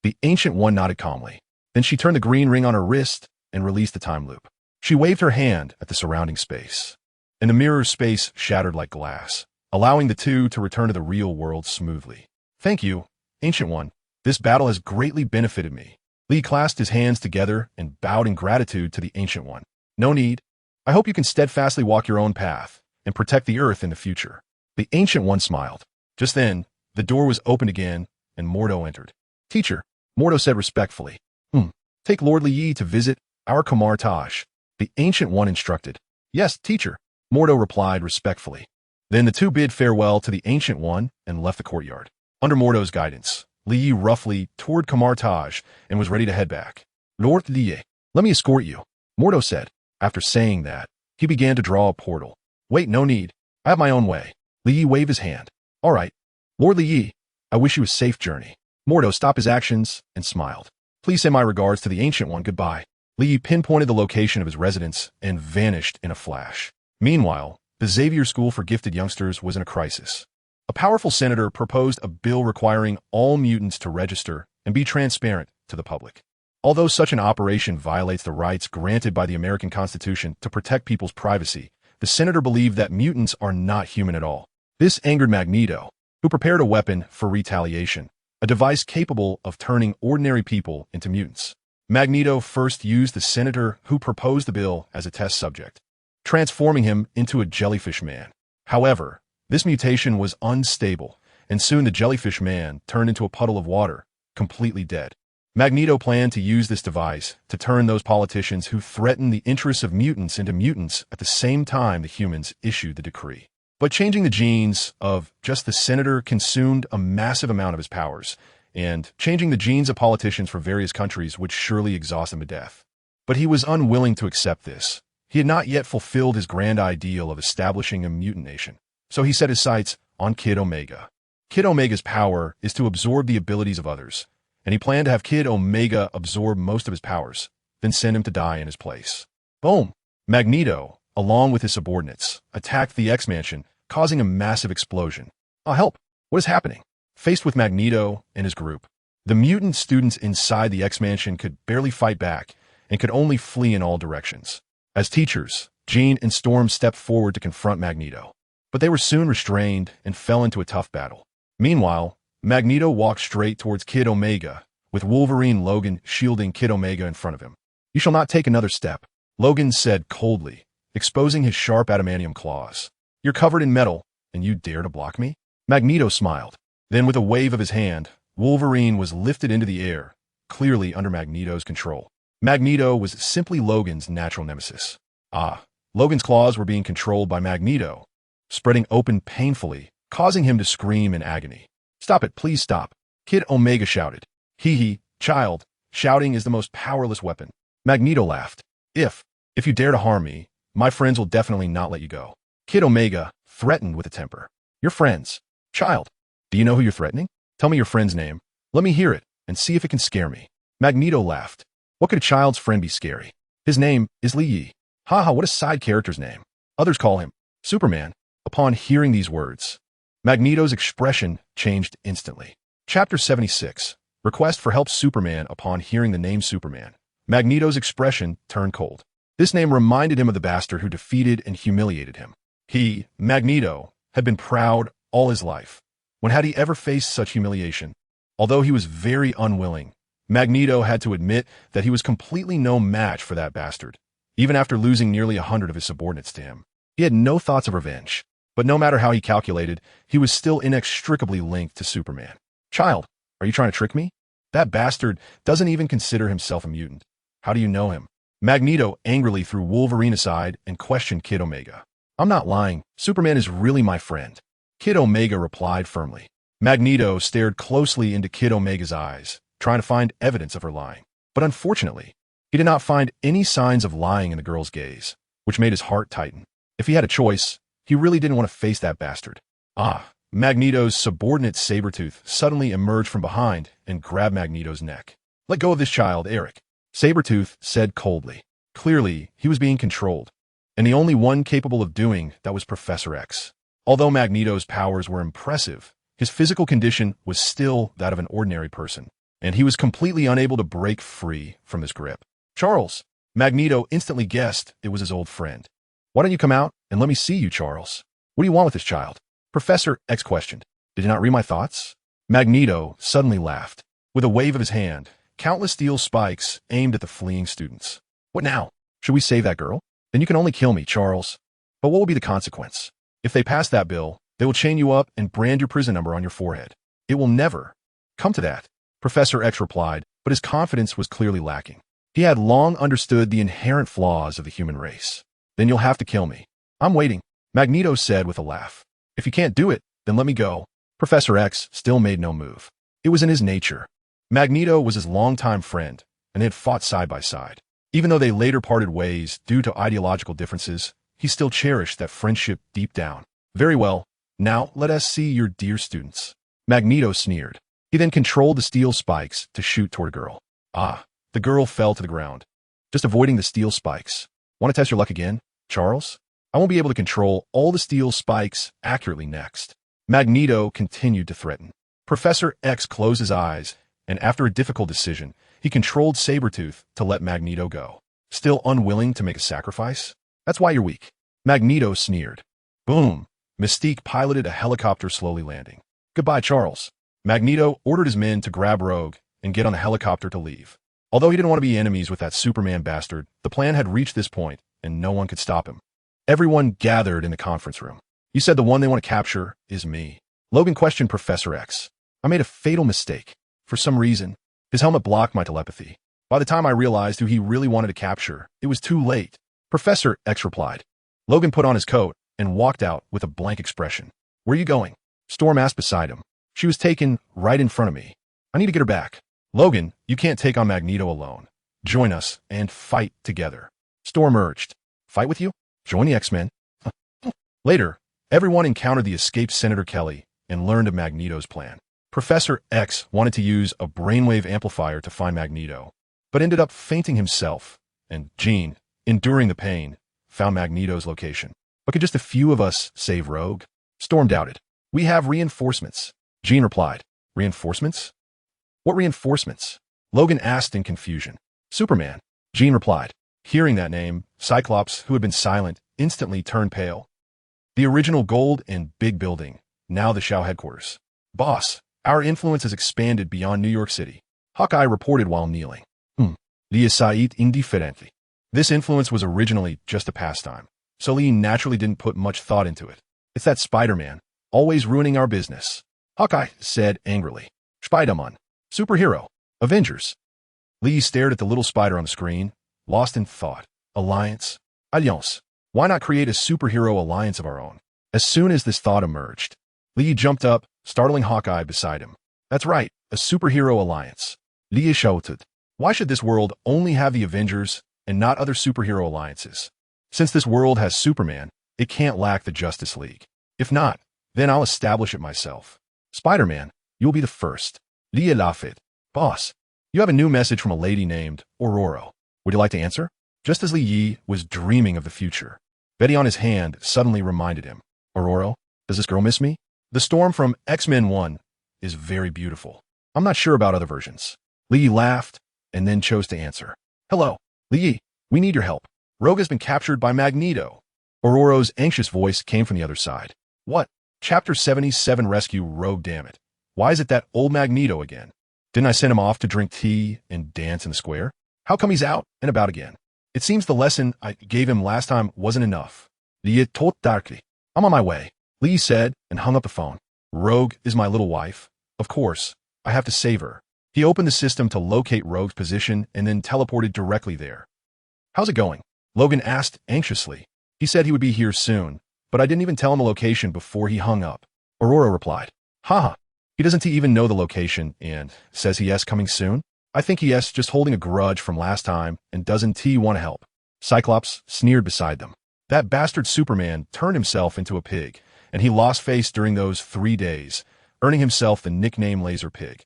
The Ancient One nodded calmly. Then she turned the green ring on her wrist and released the time loop. She waved her hand at the surrounding space, and the mirror space shattered like glass, allowing the two to return to the real world smoothly. Thank you, Ancient One. This battle has greatly benefited me. Li clasped his hands together and bowed in gratitude to the Ancient One. No need. I hope you can steadfastly walk your own path and protect the Earth in the future. The Ancient One smiled. Just then, the door was opened again, and Mordo entered. Teacher, Mordo said respectfully. Take Lord Li Yi to visit our Kamar Taj. The Ancient One instructed. Yes, teacher, Mordo replied respectfully. Then the two bid farewell to the Ancient One and left the courtyard. Under Mordo's guidance, Li Yi roughly toured Kamar Taj and was ready to head back. Lord Li Yi, let me escort you, Mordo said. After saying that, he began to draw a portal. Wait, no need. I have my own way. Li Yi waved his hand. All right. Lord Li Yi, I wish you a safe journey. Mordo stopped his actions and smiled. Please say my regards to the Ancient One goodbye. Li Yi pinpointed the location of his residence and vanished in a flash. Meanwhile, the Xavier School for Gifted Youngsters was in a crisis. A powerful senator proposed a bill requiring all mutants to register and be transparent to the public. Although such an operation violates the rights granted by the American Constitution to protect people's privacy, the senator believed that mutants are not human at all. This angered Magneto, who prepared a weapon for retaliation, a device capable of turning ordinary people into mutants. Magneto first used the senator who proposed the bill as a test subject, transforming him into a jellyfish man. However, this mutation was unstable, and soon the jellyfish man turned into a puddle of water, completely dead. Magneto planned to use this device to turn those politicians who threatened the interests of mutants into mutants at the same time the humans issued the decree. But changing the genes of just the senator consumed a massive amount of his powers, and changing the genes of politicians for various countries would surely exhaust him to death. But he was unwilling to accept this. He had not yet fulfilled his grand ideal of establishing a mutant nation, so he set his sights on Kid Omega. Kid Omega's power is to absorb the abilities of others, and he planned to have Kid Omega absorb most of his powers, then send him to die in his place. Boom! Magneto, along with his subordinates, attacked the X-Mansion, causing a massive explosion. Oh, help! What is happening? Faced with Magneto and his group, the mutant students inside the X-Mansion could barely fight back, and could only flee in all directions. As teachers, Jean and Storm stepped forward to confront Magneto, but they were soon restrained and fell into a tough battle. Meanwhile, Magneto walked straight towards Kid Omega, with Wolverine Logan shielding Kid Omega in front of him. "You shall not take another step," Logan said coldly, exposing his sharp adamantium claws. "You're covered in metal, and you dare to block me?" Magneto smiled. Then with a wave of his hand, Wolverine was lifted into the air, clearly under Magneto's control. Magneto was simply Logan's natural nemesis. Logan's claws were being controlled by Magneto, spreading open painfully, causing him to scream in agony. "Stop it, please stop," Kid Omega shouted. "Hee, child, shouting is the most powerless weapon." Magneto laughed. If you dare to harm me, my friends will definitely not let you go." Kid Omega threatened with a temper. "Your friends? Child, do you know who you're threatening? Tell me your friend's name. Let me hear it and see if it can scare me." Magneto laughed. What could a child's friend be scary? His name is Li Yi. Haha, what a side character's name. Others call him Superman. Upon hearing these words, Magneto's expression changed instantly. Chapter 76. Request for help Superman. Upon hearing the name Superman, Magneto's expression turned cold. This name reminded him of the bastard who defeated and humiliated him. He, Magneto, had been proud all his life. When had he ever faced such humiliation? Although he was very unwilling, Magneto had to admit that he was completely no match for that bastard. Even after losing nearly 100 of his subordinates to him, he had no thoughts of revenge. But no matter how he calculated, he was still inextricably linked to Superman. "Child, are you trying to trick me? That bastard doesn't even consider himself a mutant. How do you know him?" Magneto angrily threw Wolverine aside and questioned Kid Omega. "I'm not lying. Superman is really my friend," Kid Omega replied firmly. Magneto stared closely into Kid Omega's eyes, trying to find evidence of her lying. But unfortunately, he did not find any signs of lying in the girl's gaze, which made his heart tighten. If he had a choice, he really didn't want to face that bastard. Magneto's subordinate Sabretooth suddenly emerged from behind and grabbed Magneto's neck. "Let go of this child, Eric," Sabretooth said coldly. Clearly, he was being controlled, and the only one capable of doing that was Professor X. Although Magneto's powers were impressive, his physical condition was still that of an ordinary person, and he was completely unable to break free from his grip. "Charles!" Magneto instantly guessed it was his old friend. "Why don't you come out and let me see you, Charles? What do you want with this child?" Professor X questioned. "Did you not read my thoughts?" Magneto suddenly laughed. With a wave of his hand, countless steel spikes aimed at the fleeing students. "What now? Should we save that girl? Then you can only kill me, Charles. But what will be the consequence? If they pass that bill, they will chain you up and brand your prison number on your forehead. It will never come to that," Professor X replied, but his confidence was clearly lacking. He had long understood the inherent flaws of the human race. "Then you'll have to kill me. I'm waiting," Magneto said with a laugh. "If you can't do it, then let me go." Professor X still made no move. It was in his nature. Magneto was his longtime friend, and they had fought side by side. Even though they later parted ways due to ideological differences, he still cherished that friendship deep down. "Very well, now let us see your dear students," Magneto sneered. He then controlled the steel spikes to shoot toward a girl. The girl fell to the ground, just avoiding the steel spikes. "Want to test your luck again, Charles? I won't be able to control all the steel spikes accurately next." Magneto continued to threaten. Professor X closed his eyes, and after a difficult decision, he controlled Sabretooth to let Magneto go. "Still unwilling to make a sacrifice? That's why you're weak," Magneto sneered. Boom! Mystique piloted a helicopter slowly landing. "Goodbye, Charles." Magneto ordered his men to grab Rogue and get on the helicopter to leave. Although he didn't want to be enemies with that Superman bastard, the plan had reached this point, and no one could stop him. Everyone gathered in the conference room. "You said the one they want to capture is me." Logan questioned Professor X. "I made a fatal mistake. For some reason, his helmet blocked my telepathy. By the time I realized who he really wanted to capture, it was too late." Professor X replied. Logan put on his coat and walked out with a blank expression. "Where are you going?" Storm asked beside him. "She was taken right in front of me. I need to get her back." "Logan, you can't take on Magneto alone. Join us and fight together," Storm urged. "Fight with you? Join the X-Men." Later, everyone encountered the escaped Senator Kelly and learned of Magneto's plan. Professor X wanted to use a brainwave amplifier to find Magneto, but ended up fainting himself, and Jean, enduring the pain, found Magneto's location. "But could just a few of us save Rogue?" Storm doubted. "We have reinforcements," Jean replied. "Reinforcements? What reinforcements?" Logan asked in confusion. "Superman, Jean replied. Hearing that name, Cyclops, who had been silent, instantly turned pale. The original gold and big building, now the Shao headquarters. Boss, our influence has expanded beyond New York City, Hawkeye reported while kneeling. Lee Said indiferently. This influence was originally just a pastime, so Lee naturally didn't put much thought into it. It's that Spider-Man, always ruining our business. Hawkeye said angrily. Spider-Man. Superhero. Avengers. Lee stared at the little spider on the screen, lost in thought. Alliance. Alliance. Why not create a superhero alliance of our own? As soon as this thought emerged, Lee jumped up, startling Hawkeye beside him. That's right, a superhero alliance. Lee shouted. Why should this world only have the Avengers and not other superhero alliances? Since this world has Superman, it can't lack the Justice League. If not, then I'll establish it myself. Spider-Man, you'll be the first. Lee laughed. Boss, you have a new message from a lady named Aurora. Would you like to answer? Just as Li Yi was dreaming of the future, Betty on his hand suddenly reminded him. Aurora, does this girl miss me? The Storm from X-Men 1 is very beautiful. I'm not sure about other versions. Li Yi laughed and then chose to answer. Hello, Li Yi, we need your help. Rogue has been captured by Magneto. Aurora's anxious voice came from the other side. What? Chapter 77 Rescue Rogue, damn it. Why is it that old Magneto again? Didn't I send him off to drink tea and dance in the square? How come he's out and about again? It seems the lesson I gave him last time wasn't enough. Li told darkly. I'm on my way, Li said and hung up the phone. Rogue is my little wife. Of course, I have to save her. He opened the system to locate Rogue's position and then teleported directly there. How's it going? Logan asked anxiously. He said he would be here soon, but I didn't even tell him the location before he hung up. Aurora replied. Haha, he doesn't even know the location and says he is coming soon? I think he is just holding a grudge from last time and doesn't he want to help? Cyclops sneered beside them. That bastard Superman turned himself into a pig, and he lost face during those 3 days, earning himself the nickname Laser Pig.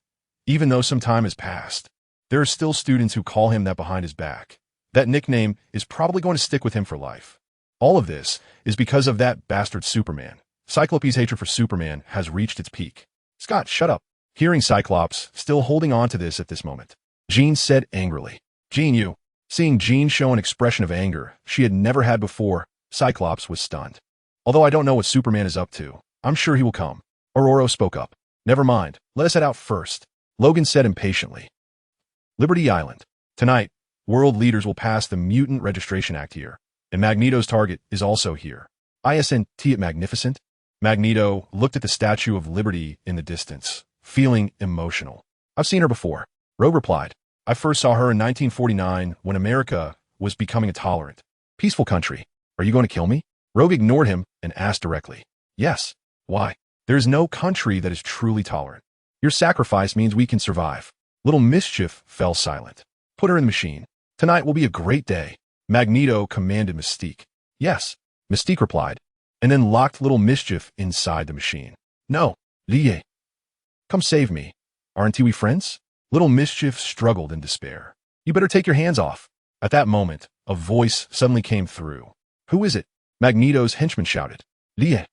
Even though some time has passed, there are still students who call him that behind his back. That nickname is probably going to stick with him for life. All of this is because of that bastard Superman. Cyclops' hatred for Superman has reached its peak. Scott, shut up. Hearing Cyclops still holding on to this at this moment, Jean said angrily. Jean, you. Seeing Jean show an expression of anger she had never had before, Cyclops was stunned. Although I don't know what Superman is up to, I'm sure he will come. Aurora spoke up. Never mind, let us head out first, Logan said impatiently. Liberty Island. Tonight, world leaders will pass the Mutant Registration Act here, and Magneto's target is also here. Isn't it magnificent? Magneto looked at the Statue of Liberty in the distance, feeling emotional. I've seen her before, Rogue replied. I first saw her in 1949 when America was becoming a tolerant, peaceful country. Are you going to kill me? Rogue ignored him and asked directly. Yes. Why? There is no country that is truly tolerant. Your sacrifice means we can survive. Little Mischief fell silent. Put her in the machine. Tonight will be a great day, Magneto commanded Mystique. Yes, Mystique replied, and then locked Little Mischief inside the machine. No, Lie. Come save me. Aren't we friends? Little Mischief struggled in despair. You better take your hands off. At that moment, a voice suddenly came through. Who is it? Magneto's henchman shouted. Lie.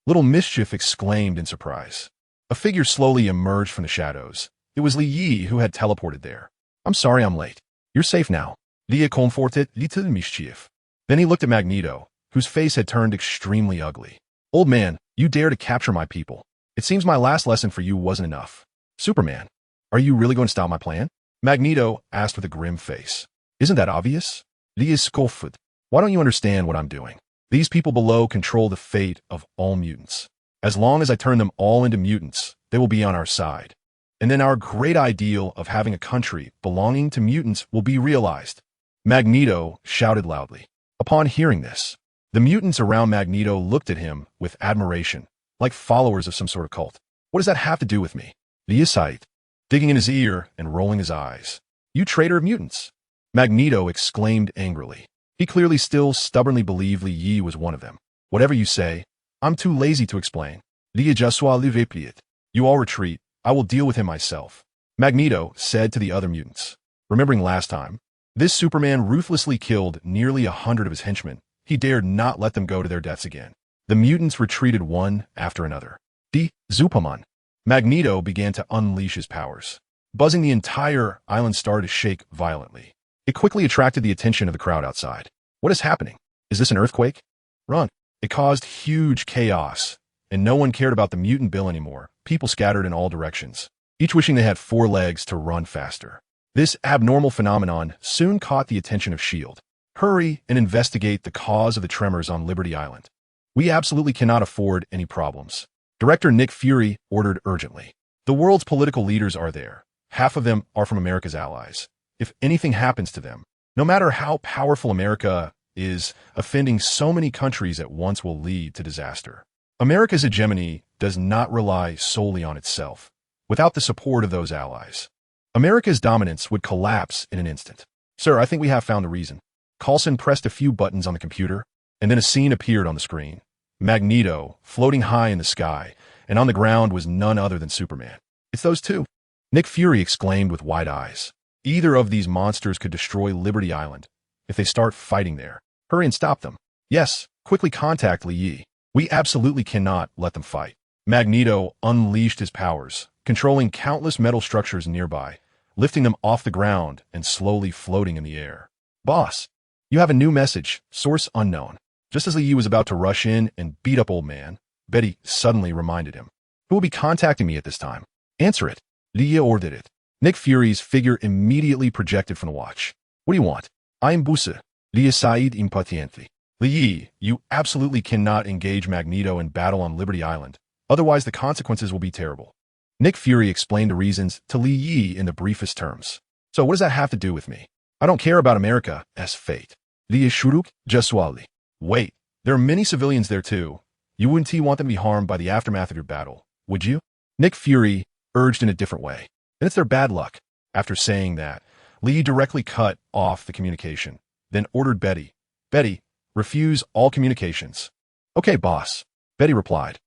Little Mischief exclaimed in surprise. A figure slowly emerged from the shadows. It was Li Yi who had teleported there. I'm sorry I'm late. You're safe now. Lie comforted Little Mischief. Then he looked at Magneto, whose face had turned extremely ugly. Old man, you dare to capture my people. It seems my last lesson for you wasn't enough. Superman, are you really going to stop my plan? Magneto asked with a grim face. Isn't that obvious? Lie scoffed. Why don't you understand what I'm doing? These people below control the fate of all mutants. As long as I turn them all into mutants, they will be on our side. And then our great ideal of having a country belonging to mutants will be realized. Magneto shouted loudly. Upon hearing this, the mutants around Magneto looked at him with admiration, like followers of some sort of cult. What does that have to do with me? Lie sighed, digging in his ear and rolling his eyes. You traitor of mutants! Magneto exclaimed angrily. He clearly still stubbornly believed Li Yi was one of them. Whatever you say, I'm too lazy to explain. Lie je suis le replié. You all retreat. I will deal with him myself. Magneto said to the other mutants. Remembering last time, this Superman ruthlessly killed nearly 100 of his henchmen. He dared not let them go to their deaths again. The mutants retreated one after another. D. Zupaman. Magneto began to unleash his powers. Buzzing the entire island started to shake violently. It quickly attracted the attention of the crowd outside. What is happening? Is this an earthquake? Run. It caused huge chaos, and no one cared about the mutant bill anymore. People scattered in all directions, each wishing they had 4 legs to run faster. This abnormal phenomenon soon caught the attention of S.H.I.E.L.D. Hurry and investigate the cause of the tremors on Liberty Island. We absolutely cannot afford any problems. Director Nick Fury ordered urgently. The world's political leaders are there. Half of them are from America's allies. If anything happens to them, no matter how powerful America is, offending so many countries at once will lead to disaster. America's hegemony does not rely solely on itself. Without the support of those allies, America's dominance would collapse in an instant. Sir, I think we have found the reason. Coulson pressed a few buttons on the computer, and then a scene appeared on the screen. Magneto, floating high in the sky, and on the ground was none other than Superman. It's those two, Nick Fury exclaimed with wide eyes. Either of these monsters could destroy Liberty Island if they start fighting there. Hurry and stop them. Yes, quickly contact Li Yi. We absolutely cannot let them fight. Magneto unleashed his powers, controlling countless metal structures nearby, lifting them off the ground and slowly floating in the air. Boss, you have a new message, source unknown. Just as Li Yi was about to rush in and beat up Old Man, Betty suddenly reminded him. Who will be contacting me at this time? Answer it. Li Yi ordered it. Nick Fury's figure immediately projected from the watch. What do you want? I am Busa. Li Yi sighed impatiently. Li Yi, you absolutely cannot engage Magneto in battle on Liberty Island. Otherwise, the consequences will be terrible. Nick Fury explained the reasons to Li Yi in the briefest terms. So what does that have to do with me? I don't care about America's fate. Li Yi shuruk jaswali. Wait, there are many civilians there too. You wouldn't want them to be harmed by the aftermath of your battle, would you? Nick Fury urged in a different way. And it's their bad luck. After saying that, Li Yi directly cut off the communication, then ordered Betty. Betty, refuse all communications. Okay, boss. Betty replied.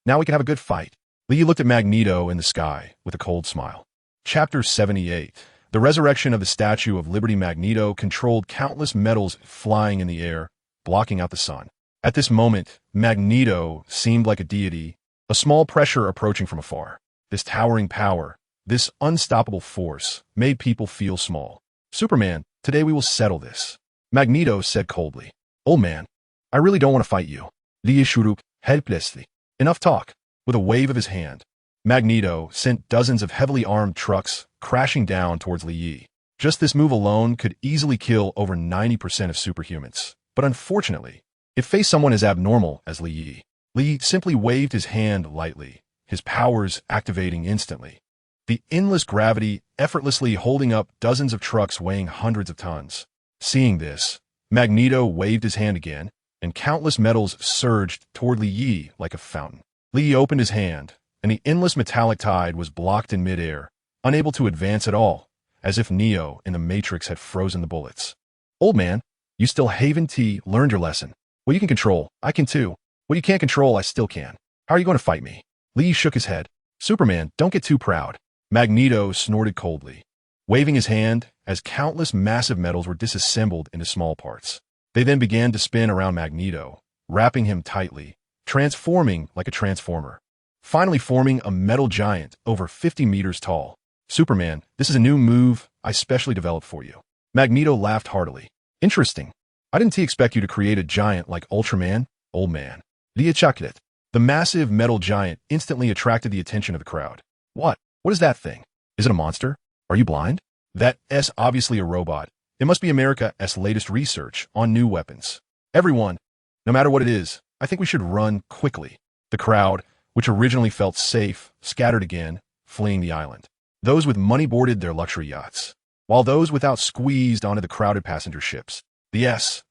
Now we can have a good fight. Li Yi looked at Magneto in the sky with a cold smile. Chapter 78. The resurrection of the Statue of Liberty. Magneto controlled countless metals flying in the air, blocking out the sun. At this moment, Magneto seemed like a deity, a small pressure approaching from afar. This towering power, this unstoppable force, made people feel small. Superman, today we will settle this. Magneto said coldly. Old man, I really don't want to fight you. Li Yi shuruk helplessly. Enough talk. With a wave of his hand, Magneto sent dozens of heavily armed trucks crashing down towards Li Yi. Just this move alone could easily kill over 90% of superhumans. But unfortunately, it faced someone as abnormal as Li Yi. Li Yi simply waved his hand lightly, his powers activating instantly. The endless gravity effortlessly holding up dozens of trucks weighing hundreds of tons. Seeing this, Magneto waved his hand again, and countless metals surged toward Li Yi like a fountain. Li Yi opened his hand, and the endless metallic tide was blocked in midair, unable to advance at all, as if Neo in the Matrix had frozen the bullets. Old man, you still haven't learned your lesson. What you can control, I can too. What you can't control, I still can. How are you going to fight me? Li Yi shook his head. Superman, don't get too proud. Magneto snorted coldly, waving his hand as countless massive metals were disassembled into small parts. They then began to spin around Magneto, wrapping him tightly, transforming like a transformer, finally forming a metal giant over 50 meters tall. Superman, this is a new move I specially developed for you. Magneto laughed heartily. Interesting. I didn't expect you to create a giant like Ultraman, old man. Li Yi chuckled it. The massive metal giant instantly attracted the attention of the crowd. What? What is that thing? Is it a monster? Are you blind? That's obviously a robot. It must be America's latest research on new weapons. Everyone, no matter what it is, I think we should run quickly. The crowd, which originally felt safe, scattered again, fleeing the island. Those with money boarded their luxury yachts, while those without squeezed onto the crowded passenger ships. The S.H.I.E.L.D.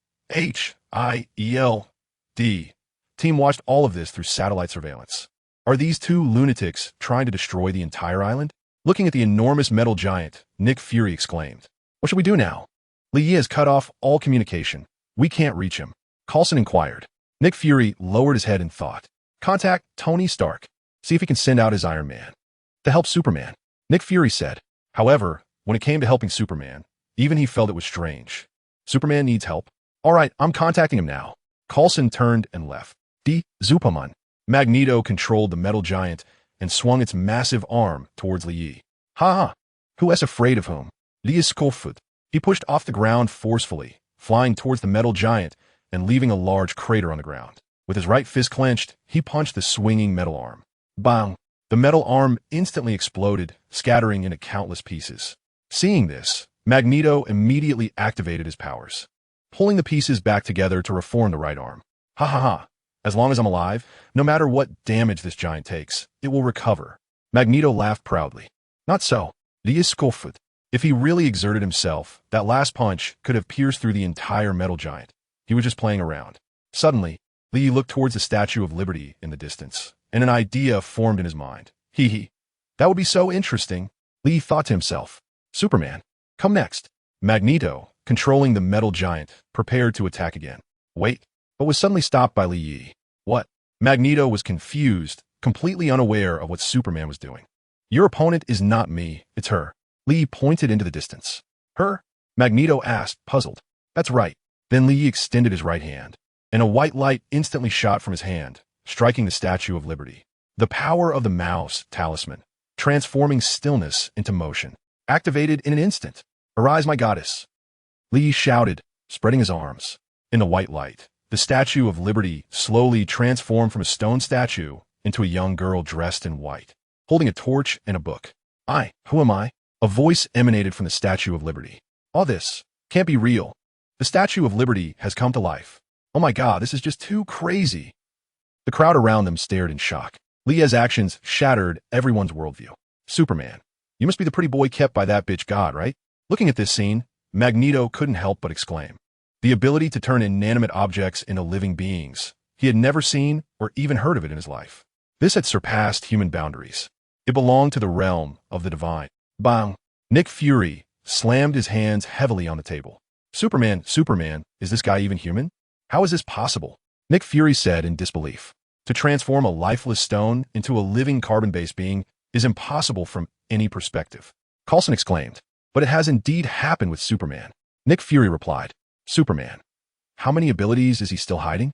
team watched all of this through satellite surveillance. Are these two lunatics trying to destroy the entire island? Looking at the enormous metal giant, Nick Fury exclaimed. What should we do now? Li Yi has cut off all communication. We can't reach him. Coulson inquired. Nick Fury lowered his head in thought. Contact Tony Stark. See if he can send out his Iron Man to help Superman. Nick Fury said. However, when it came to helping Superman, even he felt it was strange. Superman needs help. All right, I'm contacting him now. Coulson turned and left. Zupaman. Magneto controlled the metal giant and swung its massive arm towards Li Yi. Ha ha! Who is afraid of whom? Li Yi scoffed. He pushed off the ground forcefully, flying towards the metal giant and leaving a large crater on the ground. With his right fist clenched, he punched the swinging metal arm. Bang! The metal arm instantly exploded, scattering into countless pieces. Seeing this, Magneto immediately activated his powers, pulling the pieces back together to reform the right arm. Ha ha ha! As long as I'm alive, no matter what damage this giant takes, it will recover. Magneto laughed proudly. Not so. Lee scoffed. If he really exerted himself, that last punch could have pierced through the entire metal giant. He was just playing around. Suddenly, Lee looked towards the Statue of Liberty in the distance, and an idea formed in his mind. Hee. That would be so interesting, Lee thought to himself. Superman, come next. Magneto, controlling the metal giant, prepared to attack again. Wait, but was suddenly stopped by Lee Yi. What? Magneto was confused, completely unaware of what Superman was doing. Your opponent is not me, it's her. Lee pointed into the distance. Her? Magneto asked, puzzled. That's right. Then Lee extended his right hand, and a white light instantly shot from his hand, striking the Statue of Liberty. The power of the mouse talisman, transforming stillness into motion, activated in an instant. Arise, my goddess. Lee shouted, spreading his arms. In the white light, the Statue of Liberty slowly transformed from a stone statue into a young girl dressed in white, holding a torch and a book. Who am I? A voice emanated from the Statue of Liberty. All this can't be real. The Statue of Liberty has come to life. Oh my god, this is just too crazy. The crowd around them stared in shock. Leah's actions shattered everyone's worldview. Superman, you must be the pretty boy kept by that bitch god, right? Looking at this scene, Magneto couldn't help but exclaim. The ability to turn inanimate objects into living beings. He had never seen or even heard of it in his life. This had surpassed human boundaries. It belonged to the realm of the divine. Bang! Nick Fury slammed his hands heavily on the table. Superman, is this guy even human? How is this possible? Nick Fury said in disbelief. To transform a lifeless stone into a living carbon-based being is impossible from any perspective. Coulson exclaimed. But it has indeed happened with Superman. Nick Fury replied. Superman. How many abilities is he still hiding?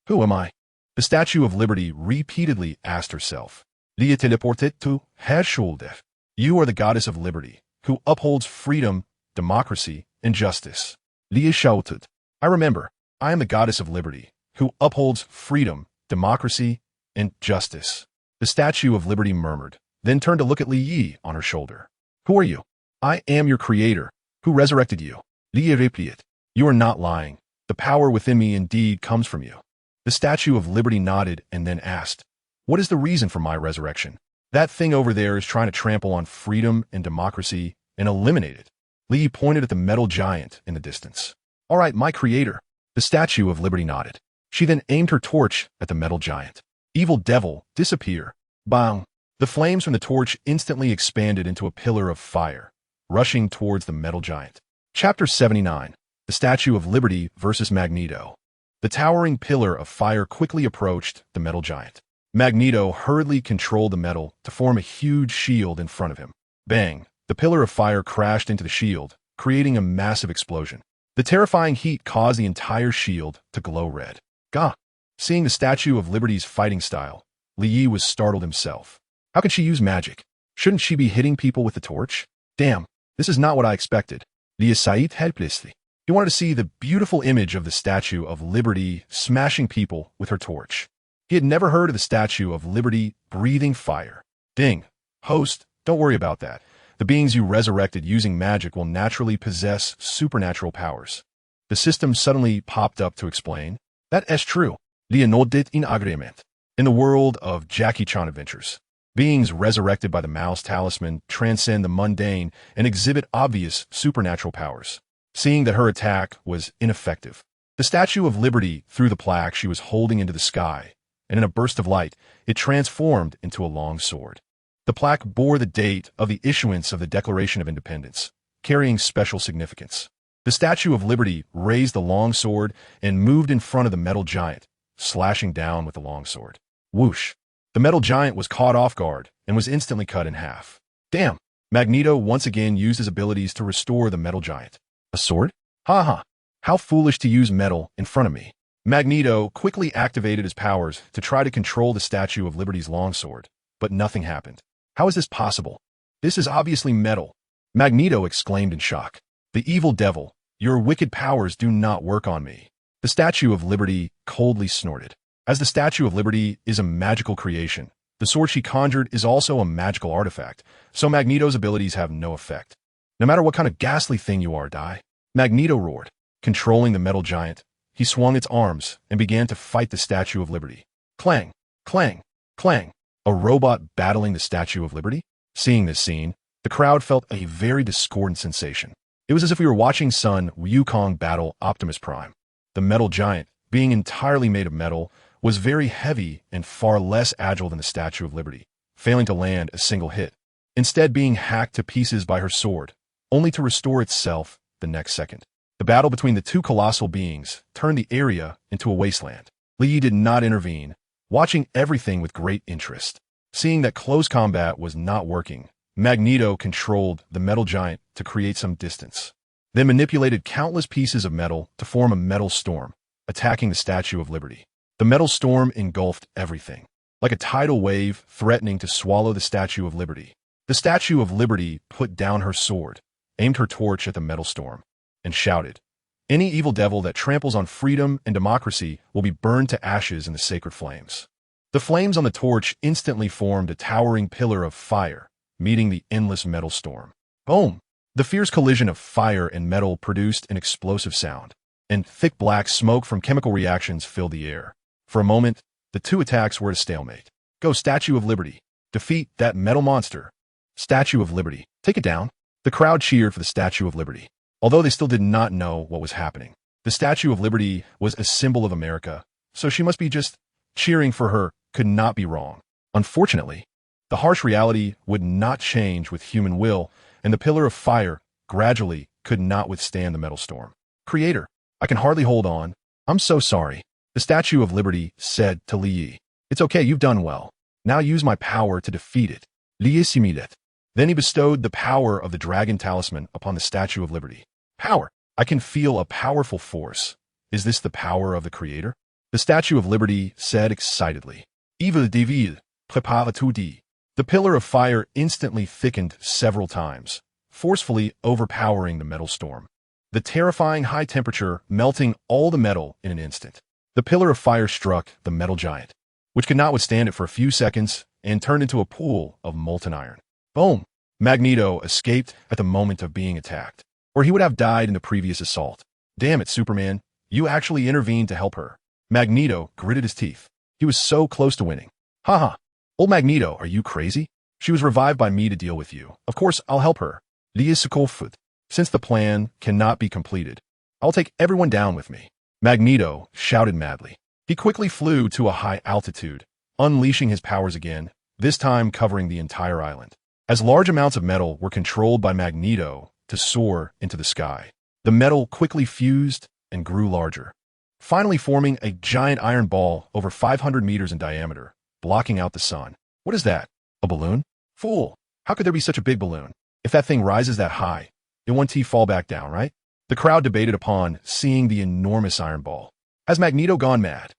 Who am I? The Statue of Liberty repeatedly asked herself. Lia teleportet to Herschulder. You are the goddess of liberty, who upholds freedom, democracy, and justice. Lia shouted. I remember. I am the goddess of liberty, who upholds freedom, democracy, and justice. The Statue of Liberty murmured, then turned to look at Li Yi on her shoulder. Who are you? I am your creator, who resurrected you. Lia replied. You are not lying. The power within me indeed comes from you. The Statue of Liberty nodded and then asked, what is the reason for my resurrection? That thing over there is trying to trample on freedom and democracy and eliminate it. Lee pointed at the metal giant in the distance. All right, my creator. The Statue of Liberty nodded. She then aimed her torch at the metal giant. Evil devil, disappear. Bang! The flames from the torch instantly expanded into a pillar of fire, rushing towards the metal giant. Chapter 79. The Statue of Liberty versus Magneto. The towering pillar of fire quickly approached the metal giant. Magneto hurriedly controlled the metal to form a huge shield in front of him. Bang! The pillar of fire crashed into the shield, creating a massive explosion. The terrifying heat caused the entire shield to glow red. Gah! Seeing the Statue of Liberty's fighting style, Li Yi was startled himself. How can she use magic? Shouldn't she be hitting people with the torch? Damn, this is not what I expected. Lia sighed helplessly. He wanted to see the beautiful image of the Statue of Liberty smashing people with her torch. He had never heard of the Statue of Liberty breathing fire. Ding. Host, don't worry about that. The beings you resurrected using magic will naturally possess supernatural powers. The system suddenly popped up to explain. That is true. Lia nodded in agreement. In the world of Jackie Chan adventures, beings resurrected by the mouse talisman transcend the mundane and exhibit obvious supernatural powers. Seeing that her attack was ineffective, the Statue of Liberty threw the plaque she was holding into the sky, and in a burst of light, it transformed into a long sword. The plaque bore the date of the issuance of the Declaration of Independence, carrying special significance. The Statue of Liberty raised the long sword and moved in front of the metal giant, slashing down with the long sword. Whoosh! The metal giant was caught off guard and was instantly cut in half. Damn! Magneto once again used his abilities to restore the metal giant. A sword? Ha ha! How foolish to use metal in front of me. Magneto quickly activated his powers to try to control the Statue of Liberty's longsword, but nothing happened. How is this possible? This is obviously metal. Magneto exclaimed in shock. The evil devil, your wicked powers do not work on me. The Statue of Liberty coldly snorted. As the Statue of Liberty is a magical creation, the sword she conjured is also a magical artifact, so Magneto's abilities have no effect. No matter what kind of ghastly thing you are, die. Magneto roared. Controlling the metal giant, he swung its arms and began to fight the Statue of Liberty. Clang, clang, clang. A robot battling the Statue of Liberty? Seeing this scene, the crowd felt a very discordant sensation. It was as if we were watching Sun Wukong battle Optimus Prime. The metal giant, being entirely made of metal, was very heavy and far less agile than the Statue of Liberty, failing to land a single hit, instead being hacked to pieces by her sword, only to restore itself the next second. The battle between the two colossal beings turned the area into a wasteland. Li Yi did not intervene, watching everything with great interest. Seeing that close combat was not working, Magneto controlled the metal giant to create some distance, then manipulated countless pieces of metal to form a metal storm, attacking the Statue of Liberty. The metal storm engulfed everything, like a tidal wave threatening to swallow the Statue of Liberty. The Statue of Liberty put down her sword, aimed her torch at the metal storm, and shouted, "Any evil devil that tramples on freedom and democracy will be burned to ashes in the sacred flames." The flames on the torch instantly formed a towering pillar of fire, meeting the endless metal storm. Boom! The fierce collision of fire and metal produced an explosive sound, and thick black smoke from chemical reactions filled the air. For a moment, the two attacks were at a stalemate. Go, Statue of Liberty. Defeat that metal monster. Statue of Liberty. Take it down. The crowd cheered for the Statue of Liberty, although they still did not know what was happening. The Statue of Liberty was a symbol of America, so she must be just cheering for her could not be wrong. Unfortunately, the harsh reality would not change with human will, and the pillar of fire gradually could not withstand the metal storm. Creator, I can hardly hold on. I'm so sorry. The Statue of Liberty said to Li Yi. It's okay, you've done well. Now use my power to defeat it. Li Yi similed. Then he bestowed the power of the dragon talisman upon the Statue of Liberty. Power. I can feel a powerful force. Is this the power of the Creator? The Statue of Liberty said excitedly. Evil devil, prépare tout dit. The pillar of fire instantly thickened several times, forcefully overpowering the metal storm. The terrifying high temperature melting all the metal in an instant. The pillar of fire struck the metal giant, which could not withstand it for a few seconds and turned into a pool of molten iron. Boom! Magneto escaped at the moment of being attacked, or he would have died in the previous assault. Damn it, Superman, you actually intervened to help her. Magneto gritted his teeth. He was so close to winning. Haha. Old Magneto, are you crazy? She was revived by me to deal with you. Of course, I'll help her. Since the plan cannot be completed, I'll take everyone down with me. Magneto shouted madly. He quickly flew to a high altitude, unleashing his powers again, this time covering the entire island. As large amounts of metal were controlled by Magneto to soar into the sky, the metal quickly fused and grew larger, finally forming a giant iron ball over 500 meters in diameter, blocking out the sun. What is that? A balloon? Fool! How could there be such a big balloon? If that thing rises that high, it won't fall back down, right? The crowd debated upon seeing the enormous iron ball. Has Magneto gone mad?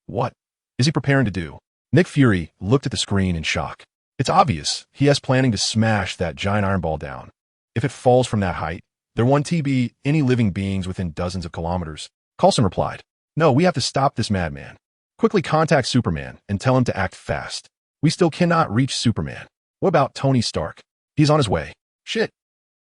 What is he preparing to do? Nick Fury looked at the screen in shock. It's obvious he is planning to smash that giant iron ball down. If it falls from that height, there won't be any living beings within dozens of kilometers. Coulson replied, No, we have to stop this madman. Quickly contact Superman and tell him to act fast. We still cannot reach Superman. What about Tony Stark? He's on his way. Shit.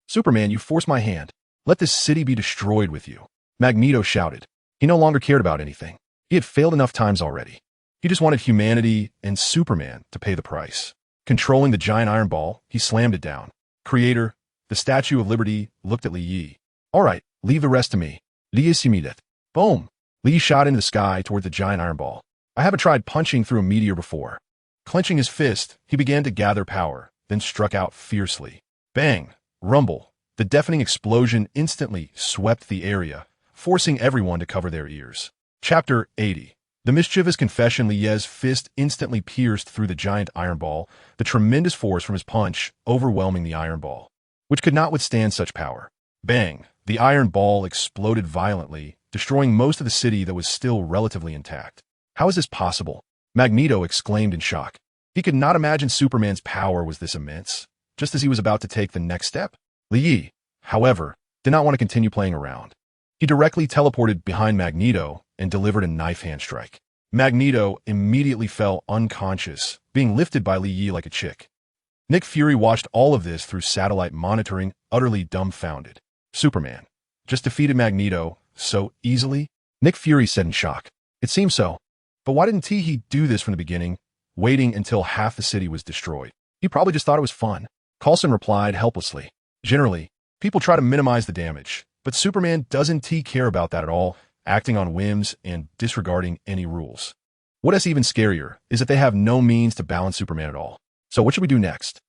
Superman, you forced my hand. Let this city be destroyed with you. Magneto shouted. He no longer cared about anything. He had failed enough times already. He just wanted humanity and Superman to pay the price. Controlling the giant iron ball, he slammed it down. Creator, the Statue of Liberty, looked at Li Yi. All right, leave the rest to me. Li Yi similed. Boom. Li Yi shot into the sky toward the giant iron ball. I haven't tried punching through a meteor before. Clenching his fist, he began to gather power, then struck out fiercely. Bang! Rumble! The deafening explosion instantly swept the area, forcing everyone to cover their ears. Chapter 80. The mischievous confession. Li Yi's fist instantly pierced through the giant iron ball, the tremendous force from his punch overwhelming the iron ball, which could not withstand such power. Bang! The iron ball exploded violently, destroying most of the city that was still relatively intact. How is this possible? Magneto exclaimed in shock. He could not imagine Superman's power was this immense, just as he was about to take the next step. Li Yi, however, did not want to continue playing around. He directly teleported behind Magneto and delivered a knife hand strike. Magneto immediately fell unconscious, being lifted by Li Yi like a chick. Nick Fury watched all of this through satellite monitoring, utterly dumbfounded. Superman just defeated Magneto so easily? Nick Fury said in shock. It seems so. But why didn't he do this from the beginning, waiting until half the city was destroyed? He probably just thought it was fun. Coulson replied helplessly. Generally, people try to minimize the damage, but Superman doesn't care about that at all, acting on whims and disregarding any rules. What is even scarier is that they have no means to balance Superman at all. So what should we do next?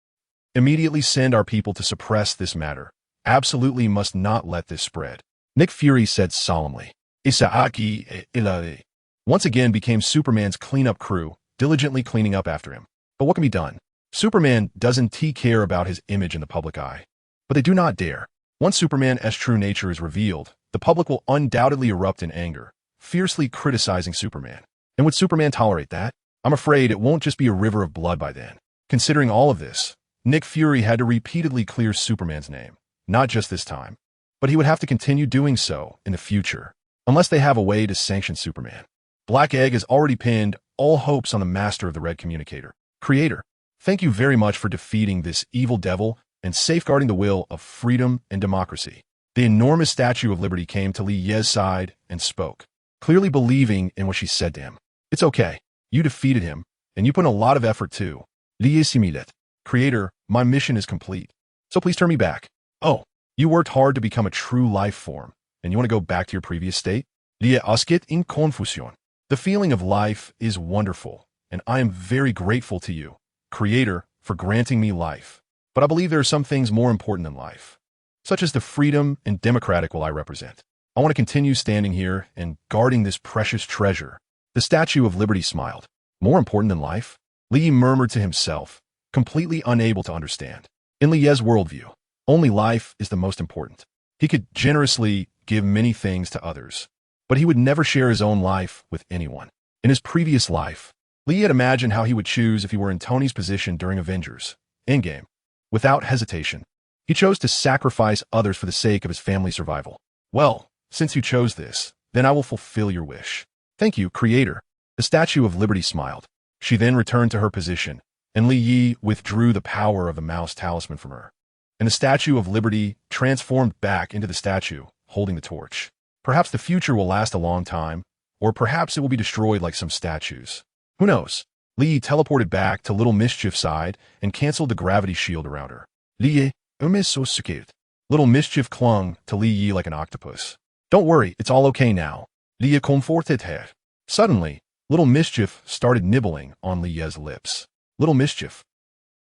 Immediately send our people to suppress this matter. Absolutely must not let this spread. Nick Fury said solemnly. Isaaki Ilare once again became Superman's cleanup crew, diligently cleaning up after him. But what can be done? Superman doesn't care about his image in the public eye. But they do not dare. Once Superman's true nature is revealed, the public will undoubtedly erupt in anger, fiercely criticizing Superman. And would Superman tolerate that? I'm afraid it won't just be a river of blood by then. Considering all of this, Nick Fury had to repeatedly clear Superman's name. Not just this time. But he would have to continue doing so in the future, unless they have a way to sanction Superman. Black Egg has already pinned all hopes on the master of the Red Communicator. Creator, thank you very much for defeating this evil devil and safeguarding the will of freedom and democracy. The enormous Statue of Liberty came to Li Ye's side and spoke, clearly believing in what she said to him. It's okay. You defeated him, and you put in a lot of effort too. Li Ye Similet. Creator, my mission is complete. So please turn me back. Oh, you worked hard to become a true life form, and you want to go back to your previous state? Lia Asket in Confusion. The feeling of life is wonderful, and I am very grateful to you, Creator, for granting me life. But I believe there are some things more important than life, such as the freedom and democratic will I represent. I want to continue standing here and guarding this precious treasure. The Statue of Liberty smiled. More important than life? Li murmured to himself, completely unable to understand. In Li Ye's worldview, only life is the most important. He could generously give many things to others, but he would never share his own life with anyone. In his previous life, Li had imagined how he would choose if he were in Tony's position during Avengers Endgame. Without hesitation, he chose to sacrifice others for the sake of his family's survival. Well, since you chose this, then I will fulfill your wish. Thank you, Creator. The Statue of Liberty smiled. She then returned to her position, and Li Yi withdrew the power of the mouse talisman from her. And the Statue of Liberty transformed back into the statue, holding the torch. Perhaps the future will last a long time, or perhaps it will be destroyed like some statues. Who knows? Li Yi teleported back to Little Mischief's side and canceled the gravity shield around her. Li Yi, so scared. Little Mischief clung to Li Yi like an octopus. Don't worry, it's all okay now. Li Yi comforted her. Suddenly, Little Mischief started nibbling on Li Ye's lips. Little Mischief.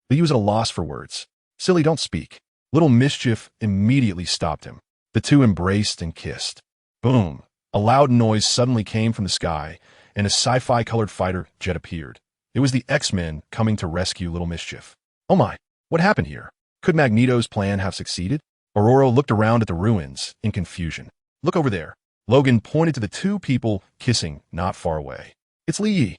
Li Yi was at a loss for words. Silly, don't speak. Little Mischief immediately stopped him. The two embraced and kissed. Boom! A loud noise suddenly came from the sky, and a sci-fi colored fighter jet appeared. It was the X-Men coming to rescue Little Mischief. Oh my, what happened here? Could Magneto's plan have succeeded? Aurora looked around at the ruins in confusion. Look over there. Logan pointed to the two people kissing not far away. It's Li Yi.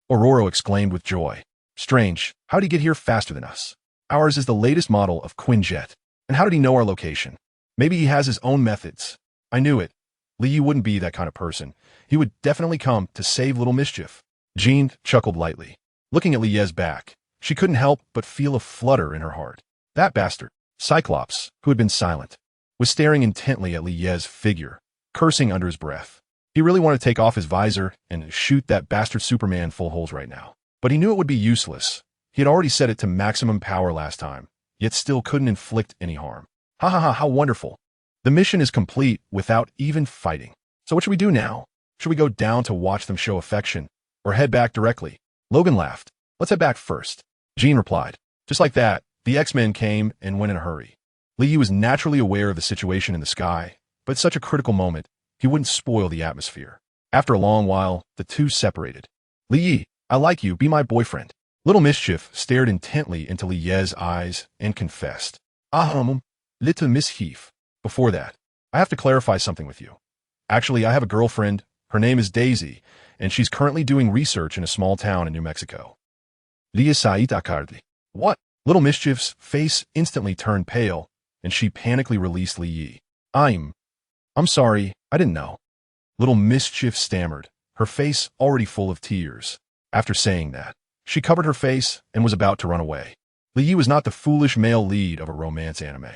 Aurora exclaimed with joy. Strange, how did he get here faster than us? Ours is the latest model of Quinjet. And how did he know our location? Maybe he has his own methods. I knew it. Li Yi wouldn't be that kind of person. He would definitely come to save Little Mischief. Jean chuckled lightly. Looking at Li Ye's back, she couldn't help but feel a flutter in her heart. That bastard, Cyclops, who had been silent, was staring intently at Li Ye's figure, cursing under his breath. He really wanted to take off his visor and shoot that bastard Superman full holes right now. But he knew it would be useless. He had already set it to maximum power last time, yet still couldn't inflict any harm. Ha ha ha, how wonderful. The mission is complete without even fighting. So what should we do now? Should we go down to watch them show affection, or head back directly? Logan laughed. Let's head back first. Jean replied. Just like that, the X-Men came and went in a hurry. Li Yi was naturally aware of the situation in the sky, but at such a critical moment, he wouldn't spoil the atmosphere. After a long while, the two separated. Li Yi, I like you, be my boyfriend. Little Mischief stared intently into Li Ye's eyes and confessed. Little Mischief. Before that, I have to clarify something with you. Actually, I have a girlfriend. Her name is Daisy, and she's currently doing research in a small town in New Mexico. Li Said Akardli. What? Little Mischief's face instantly turned pale, and she panically released Li Yi. I'm sorry, I didn't know. Little Mischief stammered, her face already full of tears. After saying that, she covered her face and was about to run away. Li Yi was not the foolish male lead of a romance anime.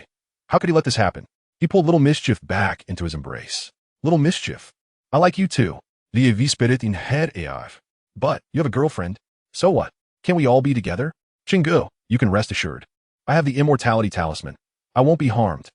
How could he let this happen? He pulled Little Mischief back into his embrace. Little Mischief, I like you too. Li Yi spirit in head AF. But you have a girlfriend. So what? Can't we all be together? Chingu, you can rest assured. I have the immortality talisman. I won't be harmed.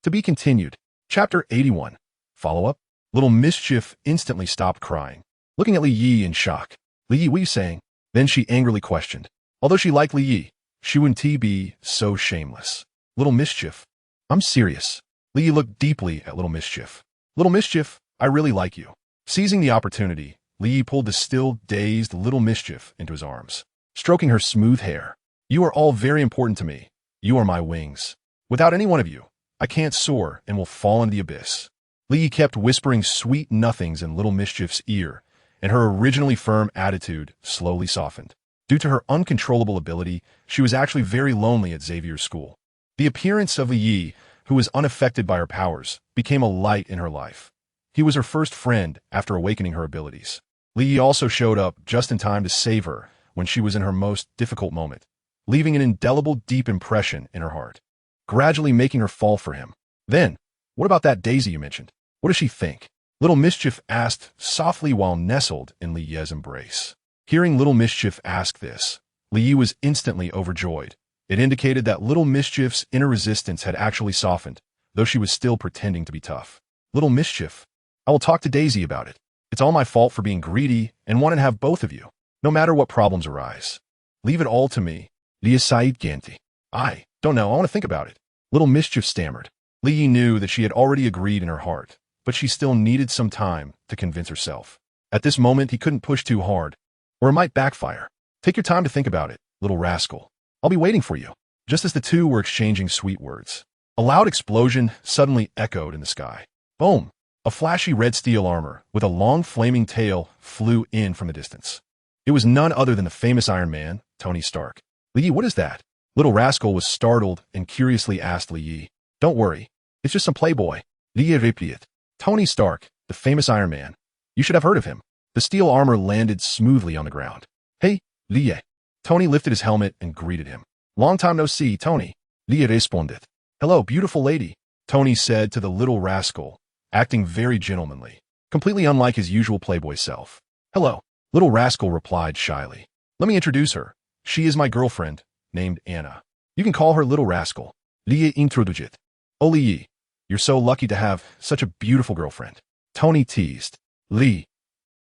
To be continued. Chapter 81. Follow-up? Little Mischief instantly stopped crying, looking at Li Yi in shock. Li Yi, what are you saying? Then she angrily questioned. Although she liked Li Yi, she wouldn't be so shameless. Little Mischief, I'm serious. Li Yi looked deeply at Little Mischief. Little Mischief, I really like you. Seizing the opportunity, Li Yi pulled the still dazed Little Mischief into his arms, stroking her smooth hair. You are all very important to me. You are my wings. Without any one of you, I can't soar and will fall into the abyss. Li Yi kept whispering sweet nothings in Little Mischief's ear, and her originally firm attitude slowly softened. Due to her uncontrollable ability, she was actually very lonely at Xavier's school. The appearance of Li Yi, who was unaffected by her powers, became a light in her life. He was her first friend after awakening her abilities. Li Yi also showed up just in time to save her when she was in her most difficult moment, leaving an indelible deep impression in her heart, gradually making her fall for him. Then, what about that Daisy you mentioned? What does she think? Little Mischief asked softly while nestled in Li Yi's embrace. Hearing Little Mischief ask this, Li Yi was instantly overjoyed. It indicated that Little Mischief's inner resistance had actually softened, though she was still pretending to be tough. Little Mischief, I will talk to Daisy about it. It's all my fault for being greedy and wanting to have both of you, no matter what problems arise. Leave it all to me. Li Said Ganti. I don't know, I want to think about it. Little Mischief stammered. Li Yi knew that she had already agreed in her heart, but she still needed some time to convince herself. At this moment, he couldn't push too hard, or it might backfire. Take your time to think about it, little rascal. I'll be waiting for you. Just as the two were exchanging sweet words, a loud explosion suddenly echoed in the sky. Boom! A flashy red steel armor with a long flaming tail flew in from a distance. It was none other than the famous Iron Man, Tony Stark. Li Yi, what is that? Little rascal was startled and curiously asked Li Yi. Don't worry, it's just some playboy. Li Yi repeated. Tony Stark, the famous Iron Man. You should have heard of him. The steel armor landed smoothly on the ground. Hey, Li Yi. Tony lifted his helmet and greeted him. Long time no see, Tony. Li Yi responded. Hello, beautiful lady, Tony said to the little rascal, acting very gentlemanly, completely unlike his usual playboy self. Hello, little rascal replied shyly. Let me introduce her. She is my girlfriend, named Anna. You can call her Little Rascal. Li Yi introduced. Oh, Li Yi, you're so lucky to have such a beautiful girlfriend. Tony teased. Li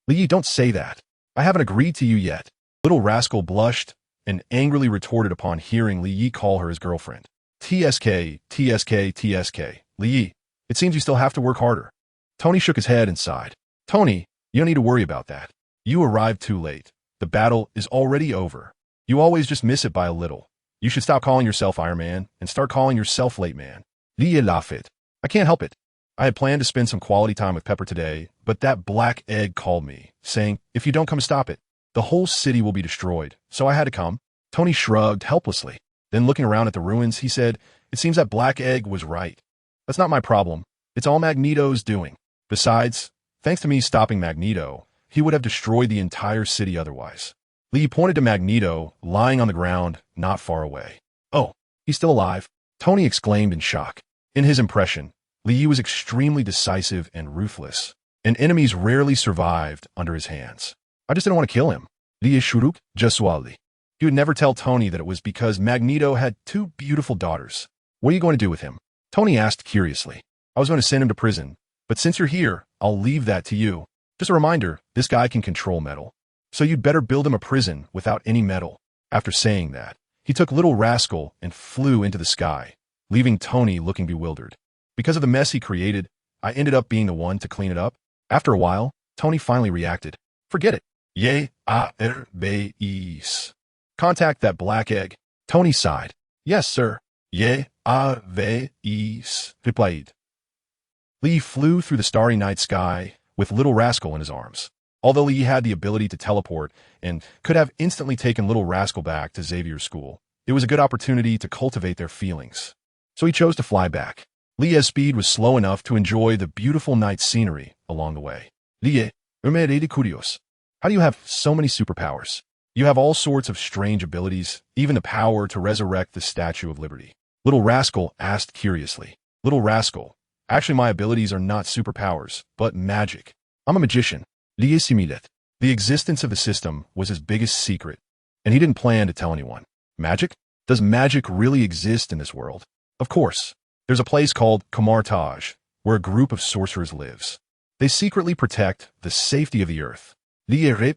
Yi, don't say that. I haven't agreed to you yet. Little rascal blushed and angrily retorted upon hearing Li Yi call her his girlfriend. TSK, TSK, TSK. Li Yi, it seems you still have to work harder. Tony shook his head and sighed. Tony, you don't need to worry about that. You arrived too late. The battle is already over. You always just miss it by a little. You should stop calling yourself Iron Man and start calling yourself Late Man. Li Yi laughed. I can't help it. I had planned to spend some quality time with Pepper today, but that black egg called me, saying, if you don't come stop it, the whole city will be destroyed, so I had to come. Tony shrugged helplessly. Then looking around at the ruins, he said, it seems that Black Egg was right. That's not my problem. It's all Magneto's doing. Besides, thanks to me stopping Magneto, he would have destroyed the entire city otherwise. Li pointed to Magneto, lying on the ground not far away. Oh, he's still alive? Tony exclaimed in shock. In his impression, Li was extremely decisive and ruthless, and enemies rarely survived under his hands. I just didn't want to kill him. Li shuruk jaswali. He would never tell Tony that it was because Magneto had two beautiful daughters. What are you going to do with him? Tony asked curiously. I was going to send him to prison, but since you're here, I'll leave that to you. Just a reminder, this guy can control metal. So you'd better build him a prison without any metal. After saying that, he took Little Rascal and flew into the sky, leaving Tony looking bewildered. Because of the mess he created, I ended up being the one to clean it up. After a while, Tony finally reacted. Forget it. YeSlaps. Contact that Black Egg. Tony sighed. Yes, sir. YeSlaps replied. Li flew through the starry night sky with Little Rascal in his arms. Although Li had the ability to teleport and could have instantly taken Little Rascal back to Xavier's school, it was a good opportunity to cultivate their feelings. So he chose to fly back. Lie's speed was slow enough to enjoy the beautiful night scenery along the way. Lie, remade curios. How do you have so many superpowers? You have all sorts of strange abilities, even the power to resurrect the Statue of Liberty. Little Rascal asked curiously. Little Rascal, actually my abilities are not superpowers, but magic. I'm a magician. Lie similet. The existence of the system was his biggest secret, and he didn't plan to tell anyone. Magic? Does magic really exist in this world? Of course. There's a place called Kamartaj, where a group of sorcerers lives. They secretly protect the safety of the earth. Lie.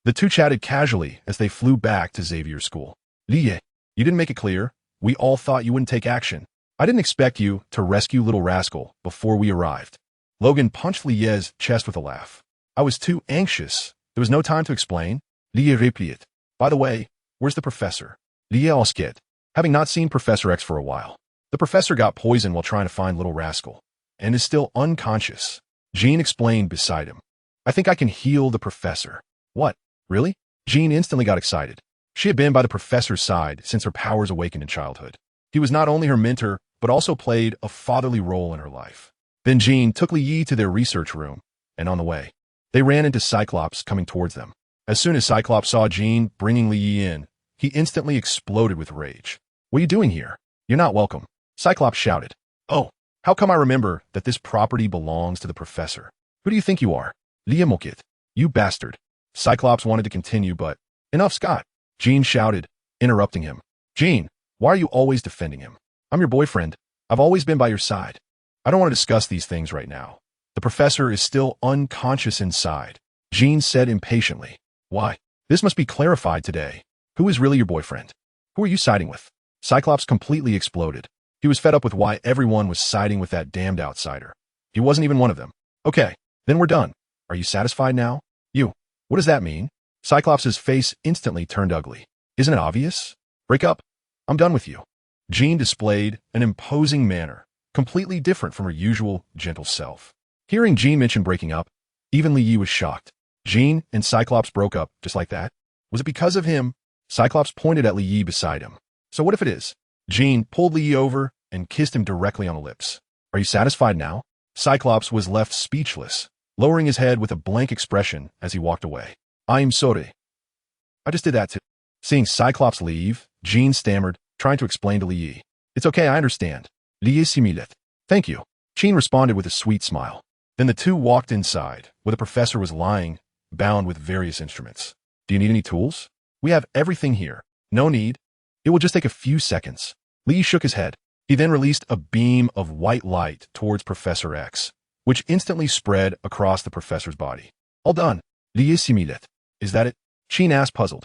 The two chatted casually as they flew back to Xavier's school. Lie, you didn't make it clear. We all thought you wouldn't take action. I didn't expect you to rescue Little Rascal before we arrived. Logan punched Lie's chest with a laugh. I was too anxious. There was no time to explain. Lie replied. By the way, where's the professor? Lie asked, having not seen Professor X for a while. The professor got poisoned while trying to find Little Rascal, and is still unconscious. Jean explained beside him. I think I can heal the professor. What? Really? Jean instantly got excited. She had been by the professor's side since her powers awakened in childhood. He was not only her mentor, but also played a fatherly role in her life. Then Jean took Lie to their research room, and on the way, they ran into Cyclops coming towards them. As soon as Cyclops saw Jean bringing Lie in, he instantly exploded with rage. What are you doing here? You're not welcome. Cyclops shouted. Oh, how come I remember that this property belongs to the professor? Who do you think you are? Lie mocked. You bastard. Cyclops wanted to continue, but enough, Scott. Jean shouted, interrupting him. Jean, why are you always defending him? I'm your boyfriend. I've always been by your side. I don't want to discuss these things right now. The professor is still unconscious inside. Jean said impatiently. Why? This must be clarified today. Who is really your boyfriend? Who are you siding with? Cyclops completely exploded. He was fed up with why everyone was siding with that damned outsider. He wasn't even one of them. Okay, then we're done. Are you satisfied now? You. What does that mean? Cyclops' face instantly turned ugly. Isn't it obvious? Break up. I'm done with you. Jean displayed an imposing manner, completely different from her usual gentle self. Hearing Jean mention breaking up, even Lie was shocked. Jean and Cyclops broke up just like that? Was it because of him? Cyclops pointed at Lie beside him. So what if it is? Jean pulled Lie over and kissed him directly on the lips. Are you satisfied now? Cyclops was left speechless, lowering his head with a blank expression as he walked away. I'm sorry. I just did that too. Seeing Cyclops leave, Jean stammered, trying to explain to Lie. It's okay, I understand. Lie similet. Thank you. Jean responded with a sweet smile. Then the two walked inside, where the professor was lying, bound with various instruments. Do you need any tools? We have everything here. No need. It will just take a few seconds. Lie shook his head. He then released a beam of white light towards Professor X, which instantly spread across the professor's body. All done. Lie similet. Is that it? Jean asked, puzzled.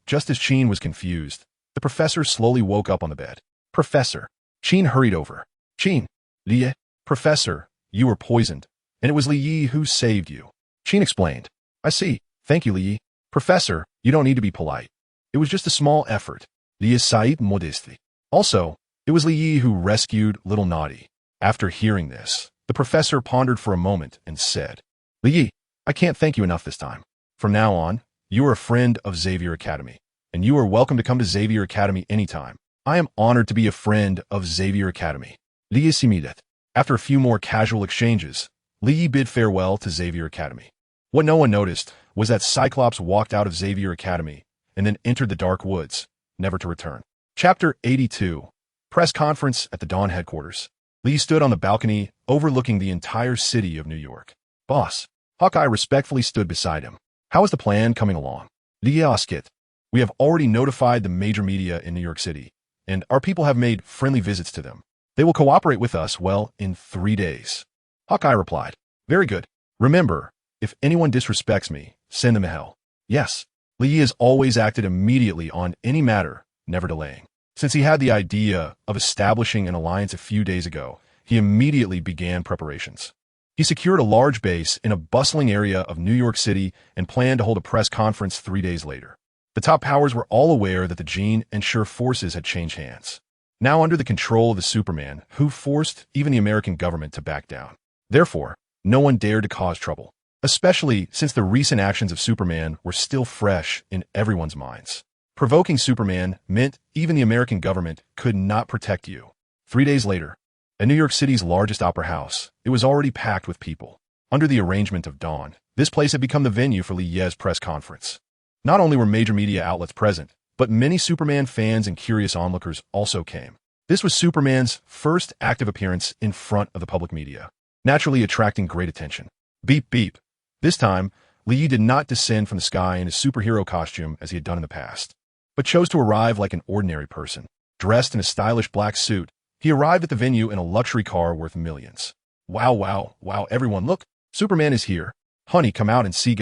Just as Jean was confused, the professor slowly woke up on the bed. Professor. Jean hurried over. Jean. Lie. Professor, you were poisoned, and it was Lie who saved you. Jean explained. I see. Thank you, Lie. Professor, you don't need to be polite. It was just a small effort. Lie said modestly. Also, it was Lie who rescued Little Naughty. After hearing this, the professor pondered for a moment and said, Lie, I can't thank you enough this time. From now on, you are a friend of Xavier Academy, and you are welcome to come to Xavier Academy anytime. I am honored to be a friend of Xavier Academy. Lie similet. After a few more casual exchanges, Lie bid farewell to Xavier Academy. What no one noticed was that Cyclops walked out of Xavier Academy and then entered the dark woods, never to return. Chapter 82. Press Conference at the Dawn Headquarters. Lie stood on the balcony overlooking the entire city of New York. Boss. Hawkeye respectfully stood beside him. How is the plan coming along? Lie asked. We have already notified the major media in New York City, and our people have made friendly visits to them. They will cooperate with us, well, in 3 days. Hawkeye replied. Very good. Remember, if anyone disrespects me, send them to hell. Yes. Lie has always acted immediately on any matter, never delaying. Since he had the idea of establishing an alliance a few days ago, he immediately began preparations. He secured a large base in a bustling area of New York City and planned to hold a press conference 3 days later. The top powers were all aware that the Jean and Sure forces had changed hands, now under the control of the Superman, who forced even the American government to back down. Therefore, no one dared to cause trouble, especially since the recent actions of Superman were still fresh in everyone's minds. Provoking Superman meant even the American government could not protect you. 3 days later, at New York City's largest opera house, it was already packed with people. Under the arrangement of dawn, this place had become the venue for YeSlaps' press conference. Not only were major media outlets present, but many Superman fans and curious onlookers also came. This was Superman's first active appearance in front of the public media, naturally attracting great attention. Beep beep. This time, Lee did not descend from the sky in his superhero costume as he had done in the past, but chose to arrive like an ordinary person. Dressed in a stylish black suit, he arrived at the venue in a luxury car worth millions. Wow, wow, wow, everyone, look, Superman is here. Honey, come out and see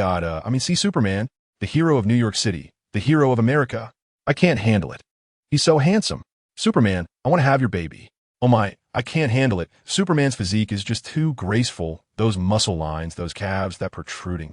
see Superman, the hero of New York City, the hero of America. I can't handle it. He's so handsome. Superman, I want to have your baby. Oh my, I can't handle it. Superman's physique is just too graceful. Those muscle lines, those calves, that protruding.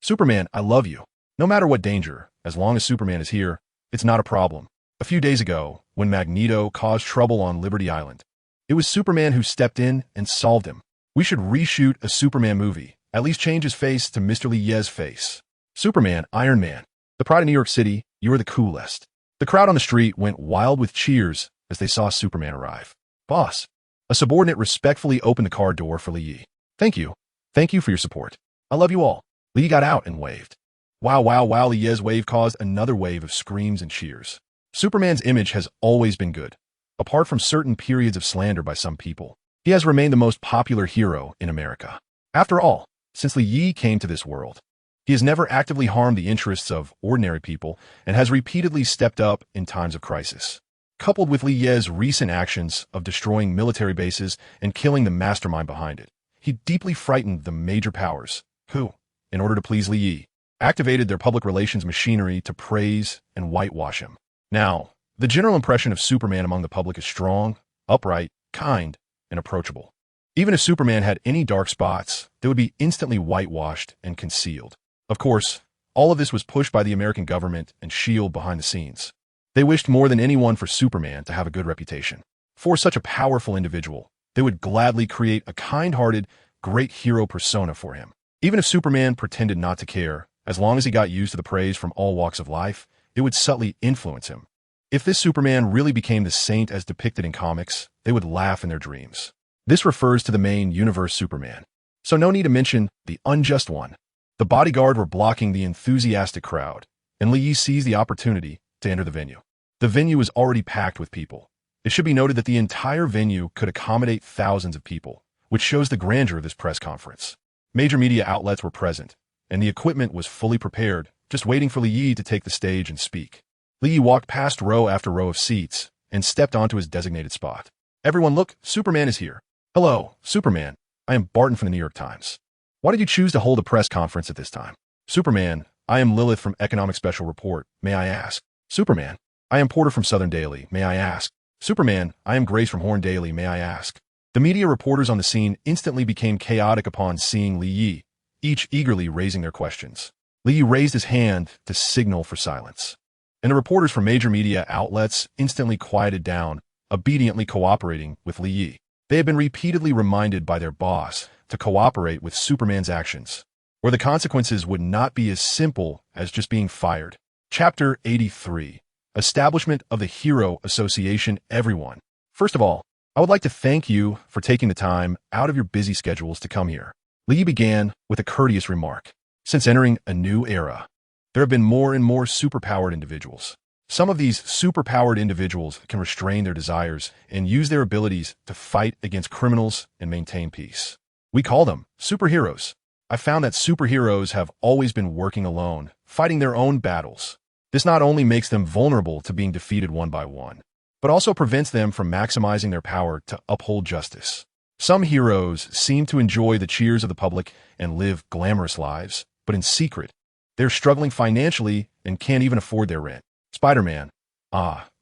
Superman, I love you. No matter what danger, as long as Superman is here, it's not a problem. A few days ago, when Magneto caused trouble on Liberty Island, it was Superman who stepped in and solved him. We should reshoot a Superman movie, at least change his face to Mr. Lie's face. Superman, Iron Man, the pride of New York City, you are the coolest. The crowd on the street went wild with cheers as they saw Superman arrive. Boss, a subordinate respectfully opened the car door for Lee. Thank you. Thank you for your support. I love you all. Lee got out and waved. Wow, wow, wow, Lie's wave caused another wave of screams and cheers. Superman's image has always been good. Apart from certain periods of slander by some people, he has remained the most popular hero in America. After all, since Lee came to this world, he has never actively harmed the interests of ordinary people and has repeatedly stepped up in times of crisis. Coupled with Lie's recent actions of destroying military bases and killing the mastermind behind it, he deeply frightened the major powers, who, in order to please Lee, activated their public relations machinery to praise and whitewash him. Now, the general impression of Superman among the public is strong, upright, kind, and approachable. Even if Superman had any dark spots, they would be instantly whitewashed and concealed. Of course, all of this was pushed by the American government and S.H.I.E.L.D. behind the scenes. They wished more than anyone for Superman to have a good reputation. For such a powerful individual, they would gladly create a kind-hearted, great hero persona for him. Even if Superman pretended not to care, as long as he got used to the praise from all walks of life, it would subtly influence him. If this Superman really became the saint as depicted in comics, they would laugh in their dreams. This refers to the main universe Superman. So no need to mention the unjust one. The bodyguard were blocking the enthusiastic crowd, and Lee seized the opportunity to enter the venue. The venue was already packed with people. It should be noted that the entire venue could accommodate thousands of people, which shows the grandeur of this press conference. Major media outlets were present, and the equipment was fully prepared, just waiting for Lee to take the stage and speak. Lee walked past row after row of seats and stepped onto his designated spot. Everyone look, Superman is here. Hello, Superman. I am Barton from the New York Times. Why did you choose to hold a press conference at this time? Superman, I am Lilith from Economic Special Report. May I ask? Superman, I am Porter from Southern Daily. May I ask? Superman, I am Grace from Horn Daily. May I ask? The media reporters on the scene instantly became chaotic upon seeing Lee, each eagerly raising their questions. Lee raised his hand to signal for silence, and the reporters from major media outlets instantly quieted down, obediently cooperating with Lee. They had been repeatedly reminded by their boss to cooperate with Superman's actions, or the consequences would not be as simple as just being fired. Chapter 83. Establishment of the Hero Association. Everyone. First of all, I would like to thank you for taking the time out of your busy schedules to come here. Lee began with a courteous remark. Since entering a new era, there have been more and more superpowered individuals. Some of these superpowered individuals can restrain their desires and use their abilities to fight against criminals and maintain peace. We call them superheroes. I found that superheroes have always been working alone, fighting their own battles. This not only makes them vulnerable to being defeated one by one, but also prevents them from maximizing their power to uphold justice. Some heroes seem to enjoy the cheers of the public and live glamorous lives, but in secret, they're struggling financially and can't even afford their rent. Spider-Man.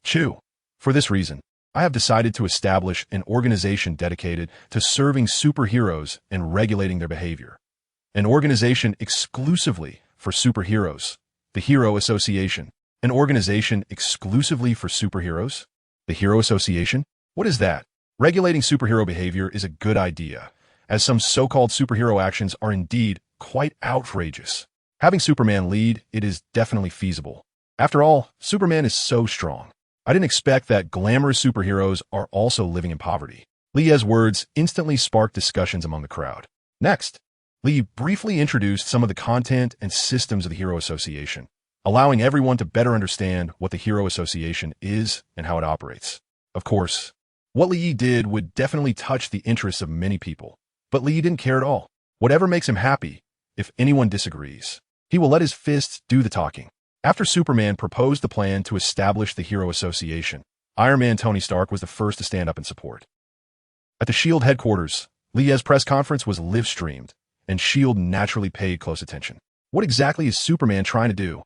Chew. For this reason, I have decided to establish an organization dedicated to serving superheroes and regulating their behavior. An organization exclusively for superheroes. The Hero Association. An organization exclusively for superheroes? The Hero Association? What is that? Regulating superhero behavior is a good idea, as some so-called superhero actions are indeed quite outrageous. Having Superman lead, it is definitely feasible. After all, Superman is so strong. I didn't expect that glamorous superheroes are also living in poverty. Lee's words instantly sparked discussions among the crowd. Next, Lee briefly introduced some of the content and systems of the Hero Association, allowing everyone to better understand what the Hero Association is and how it operates. Of course, what Lee did would definitely touch the interests of many people, but Lee didn't care at all. Whatever makes him happy, if anyone disagrees, he will let his fists do the talking. After Superman proposed the plan to establish the Hero Association, Iron Man Tony Stark was the first to stand up in support. At the S.H.I.E.L.D. headquarters, Lee's press conference was live-streamed, and S.H.I.E.L.D. naturally paid close attention. What exactly is Superman trying to do?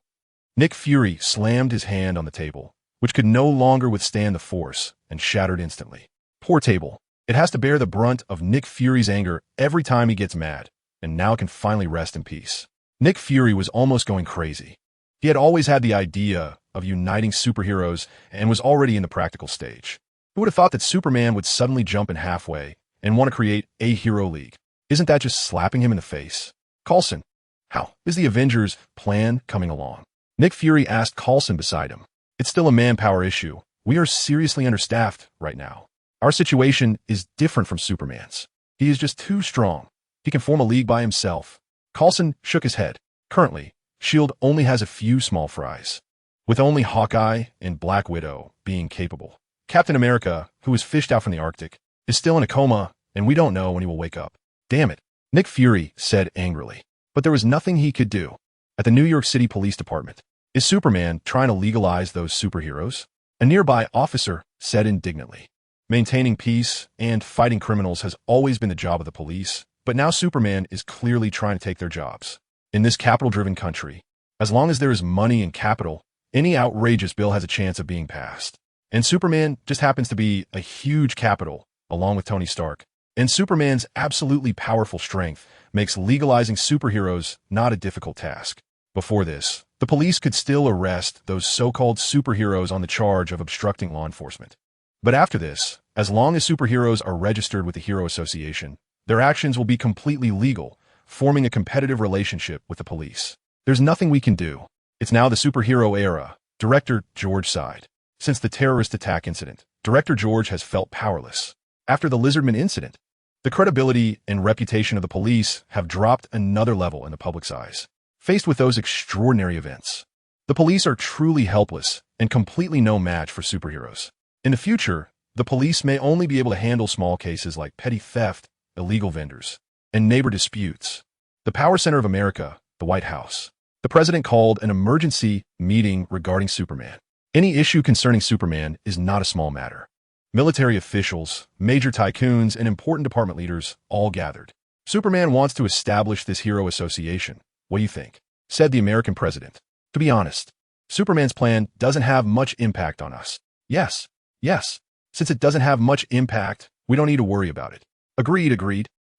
Nick Fury slammed his hand on the table, which could no longer withstand the force, and shattered instantly. Poor table. It has to bear the brunt of Nick Fury's anger every time he gets mad, and now can finally rest in peace. Nick Fury was almost going crazy. He had always had the idea of uniting superheroes and was already in the practical stage. Who would have thought that Superman would suddenly jump in halfway and want to create a hero league? Isn't that just slapping him in the face? Coulson, how is the Avengers plan coming along? Nick Fury asked Coulson beside him. It's still a manpower issue. We are seriously understaffed right now. Our situation is different from Superman's. He is just too strong. He can form a league by himself. Coulson shook his head. Currently, S.H.I.E.L.D. only has a few small fries, with only Hawkeye and Black Widow being capable. Captain America, who was fished out from the Arctic, is still in a coma, and we don't know when he will wake up. Damn it, Nick Fury said angrily. But there was nothing he could do. At the New York City Police Department, is Superman trying to legalize those superheroes? A nearby officer said indignantly. Maintaining peace and fighting criminals has always been the job of the police, but now Superman is clearly trying to take their jobs. In this capital-driven country, as long as there is money and capital, any outrageous bill has a chance of being passed. And Superman just happens to be a huge capital, along with Tony Stark. And Superman's absolutely powerful strength makes legalizing superheroes not a difficult task. Before this, the police could still arrest those so-called superheroes on the charge of obstructing law enforcement. But after this, as long as superheroes are registered with the Hero Association, their actions will be completely legal, forming a competitive relationship with the police. There's nothing we can do. It's now the superhero era, Director George sighed. Since the terrorist attack incident, Director George has felt powerless. After the Lizardman incident, the credibility and reputation of the police have dropped another level in the public's eyes. Faced with those extraordinary events, the police are truly helpless and completely no match for superheroes. In the future, the police may only be able to handle small cases like petty theft, illegal vendors, and neighbor disputes. The power center of America, the White House. The president called an emergency meeting regarding Superman. Any issue concerning Superman is not a small matter. Military officials, major tycoons, and important department leaders all gathered. Superman wants to establish this hero association. What do you think? Said the American president. To be honest, Superman's plan doesn't have much impact on us. Yes. Since it doesn't have much impact, we don't need to worry about it. Agreed.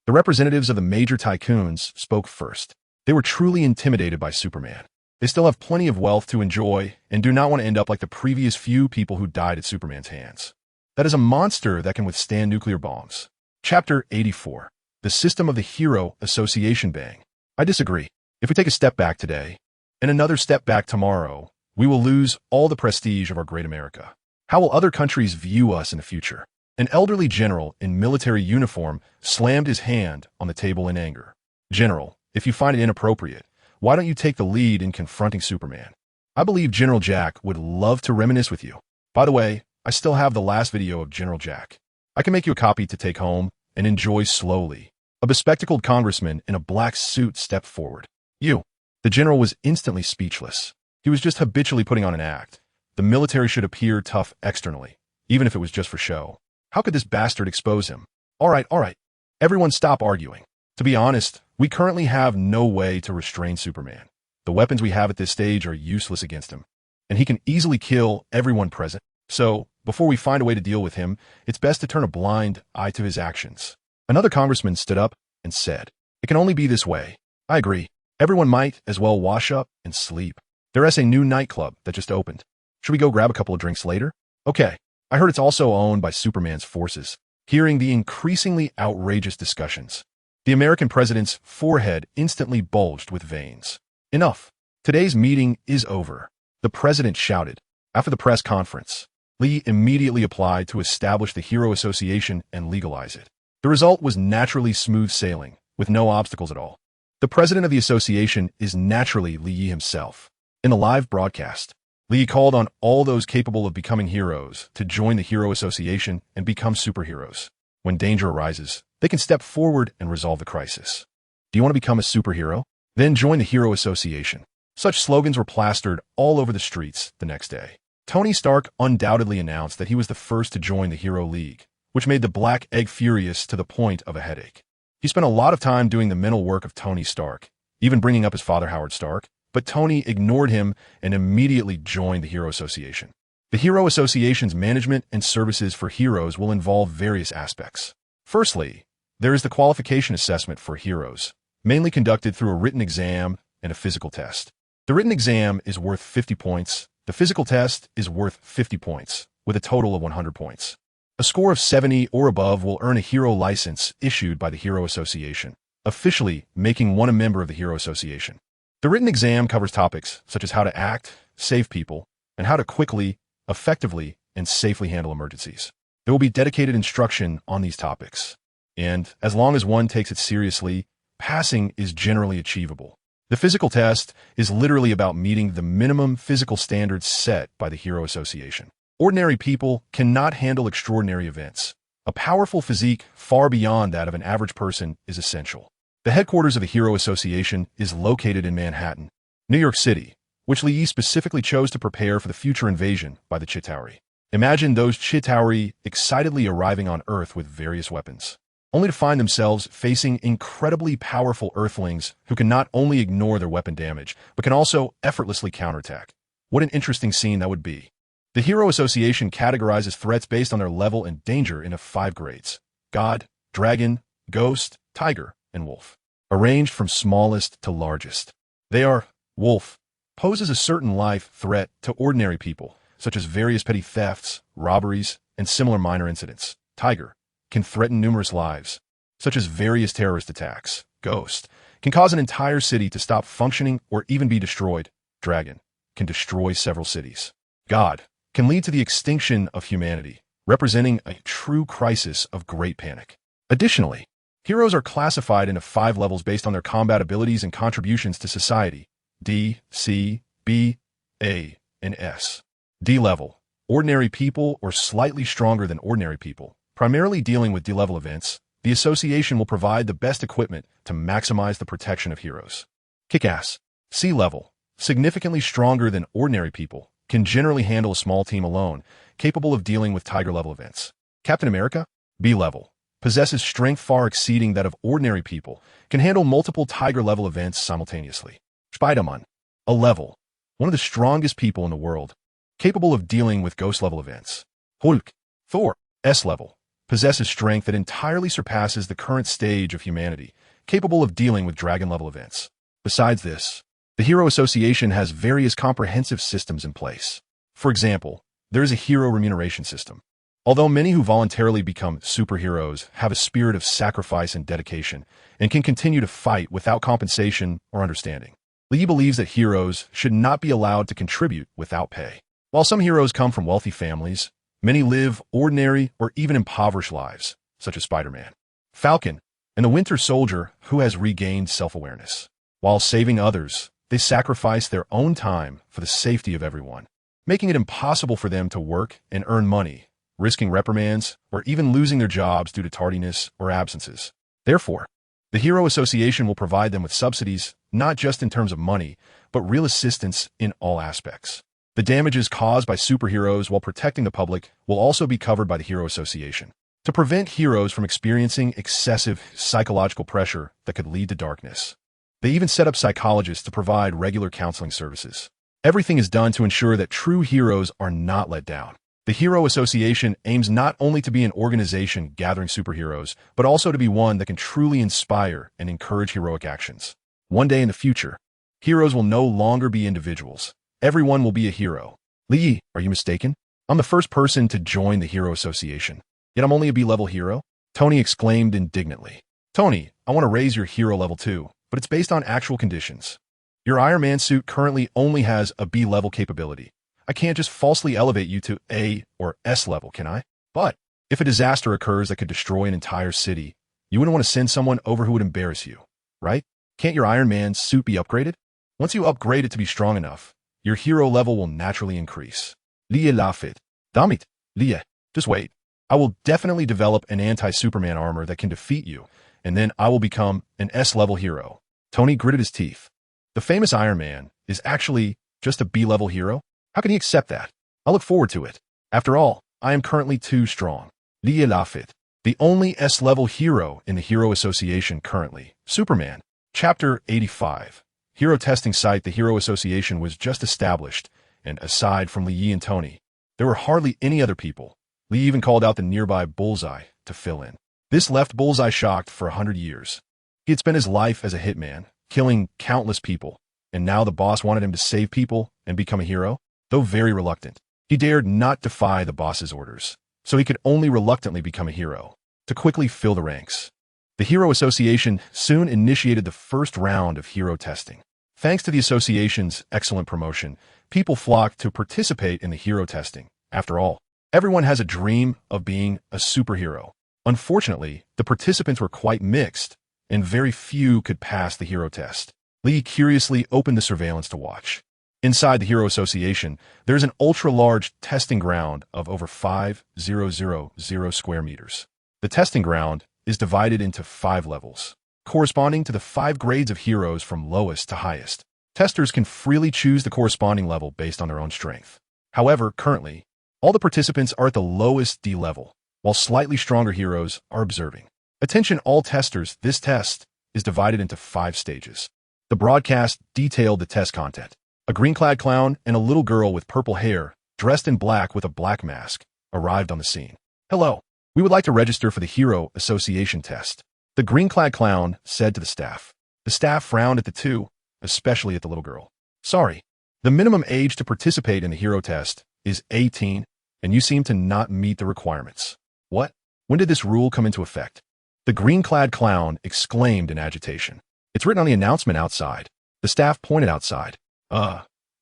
The representatives of the major tycoons spoke first. They were truly intimidated by Superman. They still have plenty of wealth to enjoy and do not want to end up like the previous few people who died at Superman's hands. That is a monster that can withstand nuclear bombs. Chapter 84. The System of the Hero Association Bang. I disagree. If we take a step back today, and another step back tomorrow, we will lose all the prestige of our great America. How will other countries view us in the future? An elderly general in military uniform slammed his hand on the table in anger. General, if you find it inappropriate, why don't you take the lead in confronting Superman? I believe General Jack would love to reminisce with you. By the way, I still have the last video of General Jack. I can make you a copy to take home and enjoy slowly. A bespectacled congressman in a black suit stepped forward. The general was instantly speechless. He was just habitually putting on an act. The military should appear tough externally, even if it was just for show. How could this bastard expose him? All right. Everyone stop arguing. To be honest, we currently have no way to restrain Superman. The weapons we have at this stage are useless against him, and he can easily kill everyone present. So, before we find a way to deal with him, it's best to turn a blind eye to his actions. Another congressman stood up and said, "It can only be this way." I agree. Everyone might as well wash up and sleep. There's a new nightclub that just opened. Should we go grab a couple of drinks later? Okay. I heard it's also owned by Superman's forces. Hearing the increasingly outrageous discussions, the American president's forehead instantly bulged with veins. Enough. Today's meeting is over, the president shouted. After the press conference, Li immediately applied to establish the Hero Association and legalize it. The result was naturally smooth sailing, with no obstacles at all. The president of the association is naturally Li Yi himself. In the live broadcast, Li Yi called on all those capable of becoming heroes to join the Hero Association and become superheroes. When danger arises, they can step forward and resolve the crisis. Do you want to become a superhero? Then join the Hero Association. Such slogans were plastered all over the streets the next day. Tony Stark undoubtedly announced that he was the first to join the Hero League, which made the Black Egg furious to the point of a headache. He spent a lot of time doing the mental work of Tony Stark, even bringing up his father Howard Stark, but Tony ignored him and immediately joined the Hero Association. The Hero Association's management and services for heroes will involve various aspects. Firstly, there is the qualification assessment for heroes, mainly conducted through a written exam and a physical test. The written exam is worth 50 points. The physical test is worth 50 points, with a total of 100 points. A score of 70 or above will earn a hero license issued by the Hero Association, officially making one a member of the Hero Association. The written exam covers topics such as how to act, save people, and how to quickly, effectively, and safely handle emergencies. There will be dedicated instruction on these topics, and as long as one takes it seriously, passing is generally achievable. The physical test is literally about meeting the minimum physical standards set by the Hero Association. Ordinary people cannot handle extraordinary events. A powerful physique far beyond that of an average person is essential. The headquarters of the Hero Association is located in Manhattan, New York City, which Li Yi specifically chose to prepare for the future invasion by the Chitauri. Imagine those Chitauri excitedly arriving on Earth with various weapons, only to find themselves facing incredibly powerful Earthlings who can not only ignore their weapon damage, but can also effortlessly counterattack. What an interesting scene that would be. The Hero Association categorizes threats based on their level and danger into 5 grades: God, Dragon, Ghost, Tiger, and Wolf, arranged from smallest to largest. They are: Wolf poses a certain life threat to ordinary people, such as various petty thefts, robberies, and similar minor incidents. Tiger can threaten numerous lives, such as various terrorist attacks. Ghost can cause an entire city to stop functioning or even be destroyed. Dragon can destroy several cities. God can lead to the extinction of humanity, representing a true crisis of great panic. Additionally, heroes are classified into 5 levels based on their combat abilities and contributions to society: D, C, B, A, and S. D level: ordinary people or slightly stronger than ordinary people. Primarily dealing with D-level events, the association will provide the best equipment to maximize the protection of heroes. Kick-ass: C level: significantly stronger than ordinary people, can generally handle a small team alone, capable of dealing with Tiger-level events. Captain America: B level: possesses strength far exceeding that of ordinary people, can handle multiple Tiger-level events simultaneously. Spider-Man: A level: one of the strongest people in the world, capable of dealing with Ghost-level events. Hulk: Thor: S level: possesses strength that entirely surpasses the current stage of humanity, capable of dealing with Dragon-level events. Besides this, the Hero Association has various comprehensive systems in place. For example, there is a hero remuneration system. Although many who voluntarily become superheroes have a spirit of sacrifice and dedication and can continue to fight without compensation or understanding, Li Yi believes that heroes should not be allowed to contribute without pay. While some heroes come from wealthy families, many live ordinary or even impoverished lives, such as Spider-Man, Falcon, and the Winter Soldier, who has regained self-awareness. While saving others, they sacrifice their own time for the safety of everyone, making it impossible for them to work and earn money, risking reprimands or even losing their jobs due to tardiness or absences. Therefore, the Hero Association will provide them with subsidies, not just in terms of money, but real assistance in all aspects. The damages caused by superheroes while protecting the public will also be covered by the Hero Association, to prevent heroes from experiencing excessive psychological pressure that could lead to darkness. They even set up psychologists to provide regular counseling services. Everything is done to ensure that true heroes are not let down. The Hero Association aims not only to be an organization gathering superheroes, but also to be one that can truly inspire and encourage heroic actions. One day in the future, heroes will no longer be individuals. Everyone will be a hero. Li Yi, are you mistaken? I'm the first person to join the Hero Association, yet I'm only a B-level hero? Tony exclaimed indignantly. Tony, I want to raise your hero level too, but it's based on actual conditions. Your Iron Man suit currently only has a B-level capability. I can't just falsely elevate you to A or S level, can I? But if a disaster occurs that could destroy an entire city, you wouldn't want to send someone over who would embarrass you, right? Can't your Iron Man suit be upgraded? Once you upgrade it to be strong enough, your hero level will naturally increase. YeSlaps. Damit. Lie. Just wait. I will definitely develop an anti-Superman armor that can defeat you, and then I will become an S-level hero. Tony gritted his teeth. The famous Iron Man is actually just a B-level hero? How can he accept that? I look forward to it. After all, I am currently too strong. YeSlaps. The only S-level hero in the Hero Association currently. Superman. Chapter 85. Hero testing site. The Hero Association was just established, and aside from Lee and Tony, there were hardly any other people. Lee even called out the nearby Bullseye to fill in. This left Bullseye shocked for 100 years. He had spent his life as a hitman, killing countless people, and now the boss wanted him to save people and become a hero, though very reluctant. He dared not defy the boss's orders, so he could only reluctantly become a hero, to quickly fill the ranks. The Hero Association soon initiated the first round of hero testing. Thanks to the association's excellent promotion, people flocked to participate in the hero testing. After all, everyone has a dream of being a superhero. Unfortunately, the participants were quite mixed, and very few could pass the hero test. Lee curiously opened the surveillance to watch. Inside the Hero Association, there's an ultra-large testing ground of over 5,000 square meters. The testing ground is divided into 5 levels, corresponding to the 5 grades of heroes from lowest to highest. Testers can freely choose the corresponding level based on their own strength. However, currently, all the participants are at the lowest D level, while slightly stronger heroes are observing. Attention all testers, this test is divided into 5 stages. The broadcast detailed the test content. A green-clad clown and a little girl with purple hair, dressed in black with a black mask, arrived on the scene. Hello, we would like to register for the Hero Association test. The green-clad clown said to the staff. The staff frowned at the two, especially at the little girl. Sorry, the minimum age to participate in the hero test is 18, and you seem to not meet the requirements. What? When did this rule come into effect? The green-clad clown exclaimed in agitation. It's written on the announcement outside. The staff pointed outside.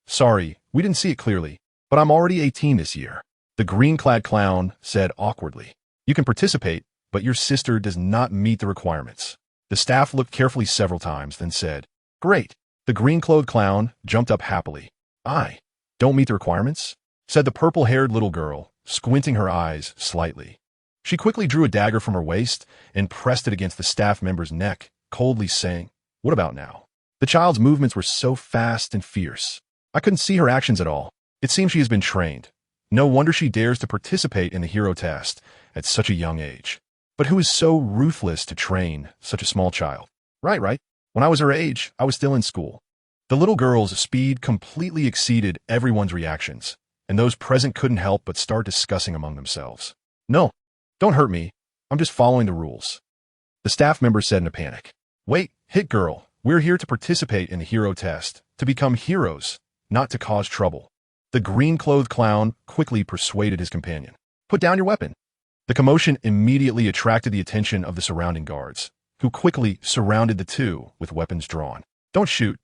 Sorry, we didn't see it clearly, but I'm already 18 this year. The green-clad clown said awkwardly. You can participate, but your sister does not meet the requirements. The staff looked carefully several times, then said, Great. The green-clothed clown jumped up happily. I don't meet the requirements? Said the purple-haired little girl, squinting her eyes slightly. She quickly drew a dagger from her waist and pressed it against the staff member's neck, coldly saying, What about now? The child's movements were so fast and fierce. I couldn't see her actions at all. It seems she has been trained. No wonder she dares to participate in the hero test at such a young age. But who is so ruthless to train such a small child? Right. When I was her age, I was still in school. The little girl's speed completely exceeded everyone's reactions, and those present couldn't help but start discussing among themselves. No, don't hurt me. I'm just following the rules. The staff member said in a panic. Wait, hit girl. We're here to participate in the hero test, to become heroes, not to cause trouble. The green-clothed clown quickly persuaded his companion. Put down your weapon. The commotion immediately attracted the attention of the surrounding guards, who quickly surrounded the two with weapons drawn. Don't shoot,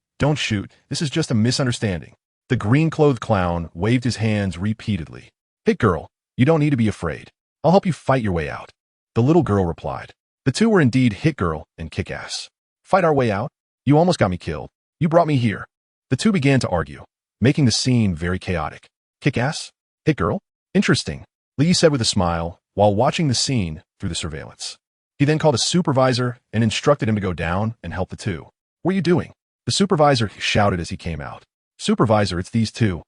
this is just a misunderstanding. The green-clothed clown waved his hands repeatedly. Hit girl, you don't need to be afraid. I'll help you fight your way out. The little girl replied. The two were indeed Hit Girl and Kick-Ass. Fight our way out? You almost got me killed. You brought me here. The two began to argue, making the scene very chaotic. Kick-Ass? Hit Girl? Interesting, Lee said with a smile while watching the scene through the surveillance. He then called a supervisor and instructed him to go down and help the two. What are you doing? The supervisor shouted as he came out. Supervisor, it's these two.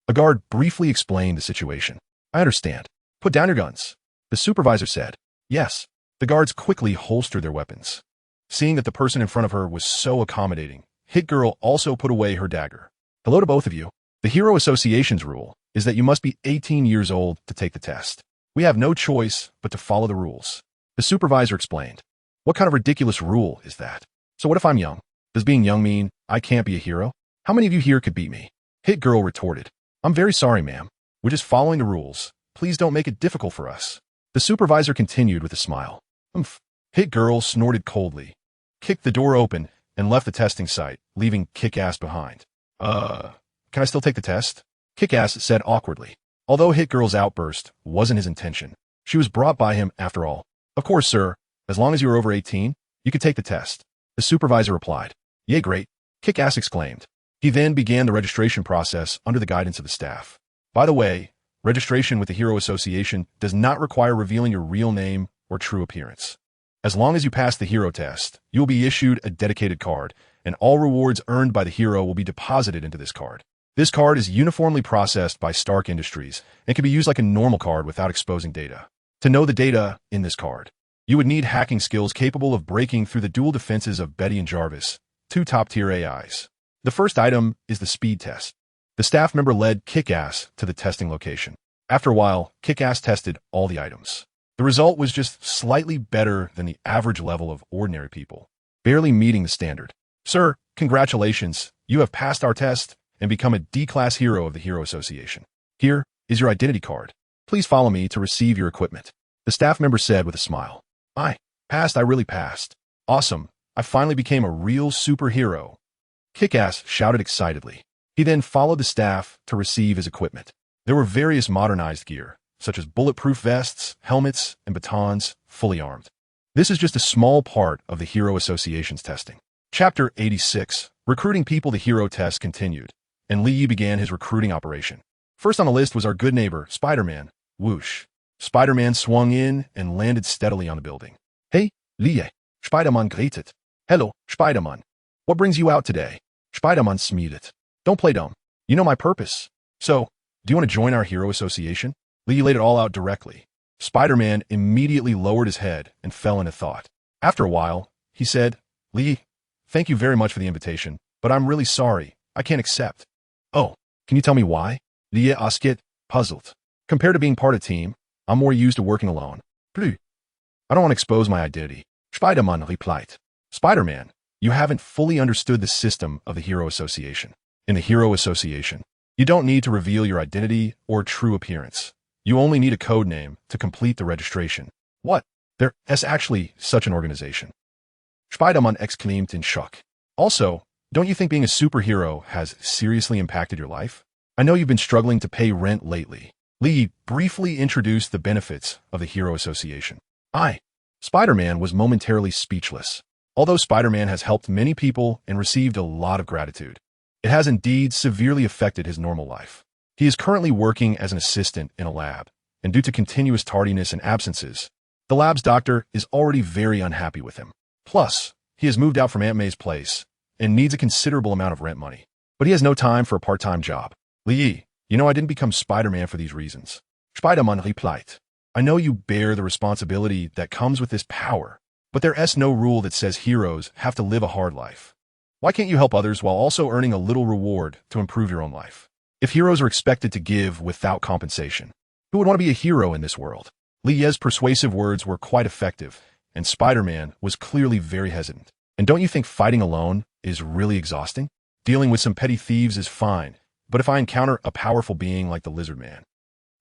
A guard briefly explained the situation. I understand. Put down your guns. The supervisor said. Yes. The guards quickly holstered their weapons. Seeing that the person in front of her was so accommodating, Hit Girl also put away her dagger. Hello to both of you. The Hero Association's rule is that you must be 18 years old to take the test. We have no choice but to follow the rules. The supervisor explained. What kind of ridiculous rule is that? So what if I'm young? Does being young mean I can't be a hero? How many of you here could beat me? Hit Girl retorted. I'm very sorry, ma'am. We're just following the rules. Please don't make it difficult for us. The supervisor continued with a smile. Hit Girl snorted coldly, kicked the door open, and left the testing site, leaving Kick-Ass behind. Can I still take the test? Kick-Ass said awkwardly. Although Hit Girl's outburst wasn't his intention, she was brought by him after all. Of course, sir. As long as you're over 18, you could take the test. The supervisor replied. Yay, great. Kick-Ass exclaimed. He then began the registration process under the guidance of the staff. By the way, registration with the Hero Association does not require revealing your real name or true appearance. As long as you pass the hero test, you will be issued a dedicated card, and all rewards earned by the hero will be deposited into this card. This card is uniformly processed by Stark Industries and can be used like a normal card without exposing data. To know the data in this card, you would need hacking skills capable of breaking through the dual defenses of Betty and Jarvis, two top-tier AIs. The first item is the speed test. The staff member led Kick-Ass to the testing location. After a while, Kick-Ass tested all the items. The result was just slightly better than the average level of ordinary people, barely meeting the standard. Sir, congratulations, you have passed our test and become a D-class hero of the Hero Association. Here is your identity card. Please follow me to receive your equipment. The staff member said with a smile. I really passed. Awesome, I finally became a real superhero. Kick-Ass shouted excitedly. He then followed the staff to receive his equipment. There were various modernized gear, such as bulletproof vests, helmets, and batons, fully armed. This is just a small part of the Hero Association's testing. Chapter 86, Recruiting People. The hero test continued, and Lee began his recruiting operation. First on the list was our good neighbor, Spider-Man. Whoosh. Spider-Man swung in and landed steadily on the building. Hey, Lee. Spider-Man greeted. Hello, Spider-Man. What brings you out today? Spider-Man smiled. Don't play dumb. You know my purpose. So, do you want to join our Hero Association? Lee laid it all out directly. Spider-Man immediately lowered his head and fell into thought. After a while, he said, Lee, thank you very much for the invitation, but I'm really sorry. I can't accept. Oh, can you tell me why? Lee asked, puzzled. Compared to being part of a team, I'm more used to working alone. Plus, I don't want to expose my identity. Spider-Man replied. Spider-Man, you haven't fully understood the system of the Hero Association. In the Hero Association, you don't need to reveal your identity or true appearance. You only need a code name to complete the registration. What? There's actually such an organization. Spider-Man exclaimed in shock. Also, don't you think being a superhero has seriously impacted your life? I know you've been struggling to pay rent lately. Lee briefly introduced the benefits of the Hero Association. Spider-Man was momentarily speechless. Although Spider-Man has helped many people and received a lot of gratitude, it has indeed severely affected his normal life. He is currently working as an assistant in a lab, and due to continuous tardiness and absences, the lab's doctor is already very unhappy with him. Plus, he has moved out from Aunt May's place and needs a considerable amount of rent money. But he has no time for a part-time job. Lee, you know I didn't become Spider-Man for these reasons. Spider-Man replied. I know you bear the responsibility that comes with this power, but there's no rule that says heroes have to live a hard life. Why can't you help others while also earning a little reward to improve your own life? If heroes are expected to give without compensation, who would want to be a hero in this world? Lee's persuasive words were quite effective, and Spider-Man was clearly very hesitant. And don't you think fighting alone is really exhausting? Dealing with some petty thieves is fine, but if I encounter a powerful being like the Lizard Man?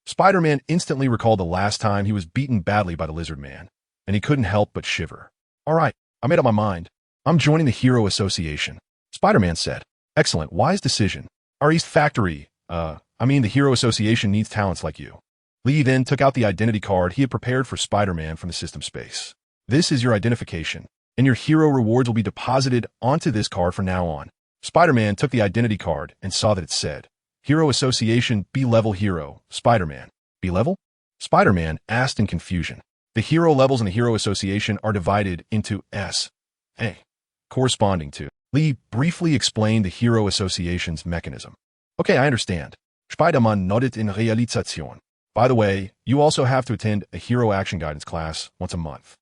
Spider-Man instantly recalled the last time he was beaten badly by the Lizard Man, and he couldn't help but shiver. All right, I made up my mind. I'm joining the Hero Association. Spider-Man said. Excellent, wise decision. Our East Factory, the Hero Association needs talents like you. Lee then took out the identity card he had prepared for Spider-Man from the system space. This is your identification, and your hero rewards will be deposited onto this card from now on. Spider-Man took the identity card and saw that it said, Hero Association B-Level Hero, Spider-Man. B-Level? Spider-Man asked in confusion. The hero levels in the Hero Association are divided into S, A, corresponding to. Lee briefly explained the Hero Association's mechanism. Okay, I understand. Spider-Man nodded in realization. By the way, you also have to attend a Hero Action Guidance class once a month.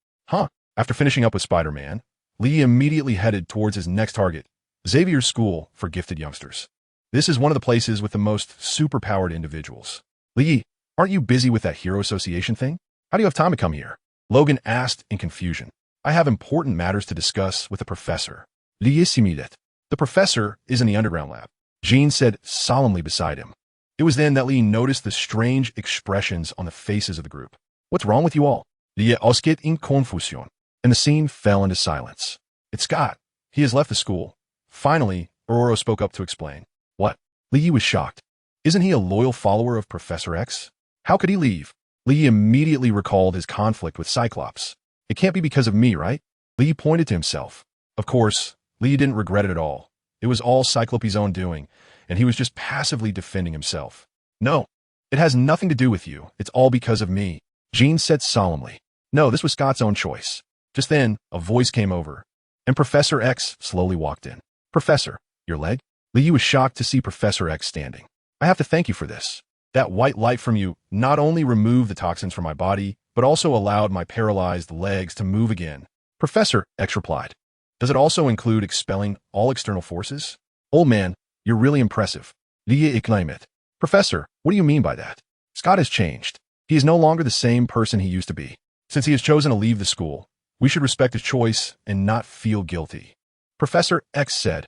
After finishing up with Spider-Man, Lee immediately headed towards his next target, Xavier's School for Gifted Youngsters. This is one of the places with the most superpowered individuals. Lee, aren't you busy with that Hero Association thing? How do you have time to come here? Logan asked in confusion. I have important matters to discuss with the professor. Lee similed. The professor is in the underground lab. Jean said solemnly beside him. It was then that Lee noticed the strange expressions on the faces of the group. What's wrong with you all? Lee asked in confusion, and the scene fell into silence. It's Scott. He has left the school. Finally, Aurora spoke up to explain. What? Lee was shocked. Isn't he a loyal follower of Professor X? How could he leave? Li immediately recalled his conflict with Cyclops. It can't be because of me, right? Li pointed to himself. Of course, Li didn't regret it at all. It was all Cyclops' own doing, and he was just passively defending himself. No, it has nothing to do with you. It's all because of me, Jean said solemnly. No, this was Scott's own choice. Just then, a voice came over, and Professor X slowly walked in. Professor, your leg? Li was shocked to see Professor X standing. I have to thank you for this. That white light from you not only removed the toxins from my body, but also allowed my paralyzed legs to move again. Professor X replied. Does it also include expelling all external forces? Old man, you're really impressive. Li exclaimed it. Professor, what do you mean by that? Scott has changed. He is no longer the same person he used to be. Since he has chosen to leave the school, we should respect his choice and not feel guilty. Professor X said.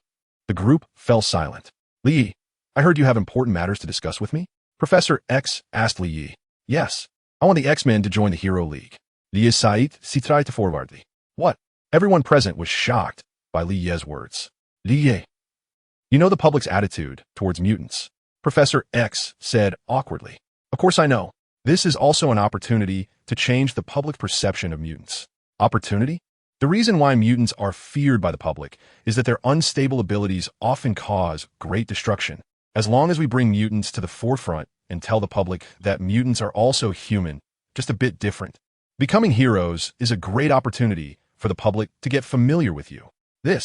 The group fell silent. Li, I heard you have important matters to discuss with me? Professor X asked Li. Yes. I want the X-Men to join the Hero League. Li Said si tried to forwardly. What? Everyone present was shocked by Li's words. Li, you know the public's attitude towards mutants, Professor X said awkwardly. Of course I know. This is also an opportunity to change the public perception of mutants. Opportunity? The reason why mutants are feared by the public is that their unstable abilities often cause great destruction. As long as we bring mutants to the forefront and tell the public that mutants are also human, just a bit different, becoming heroes is a great opportunity for the public to get familiar with you. Do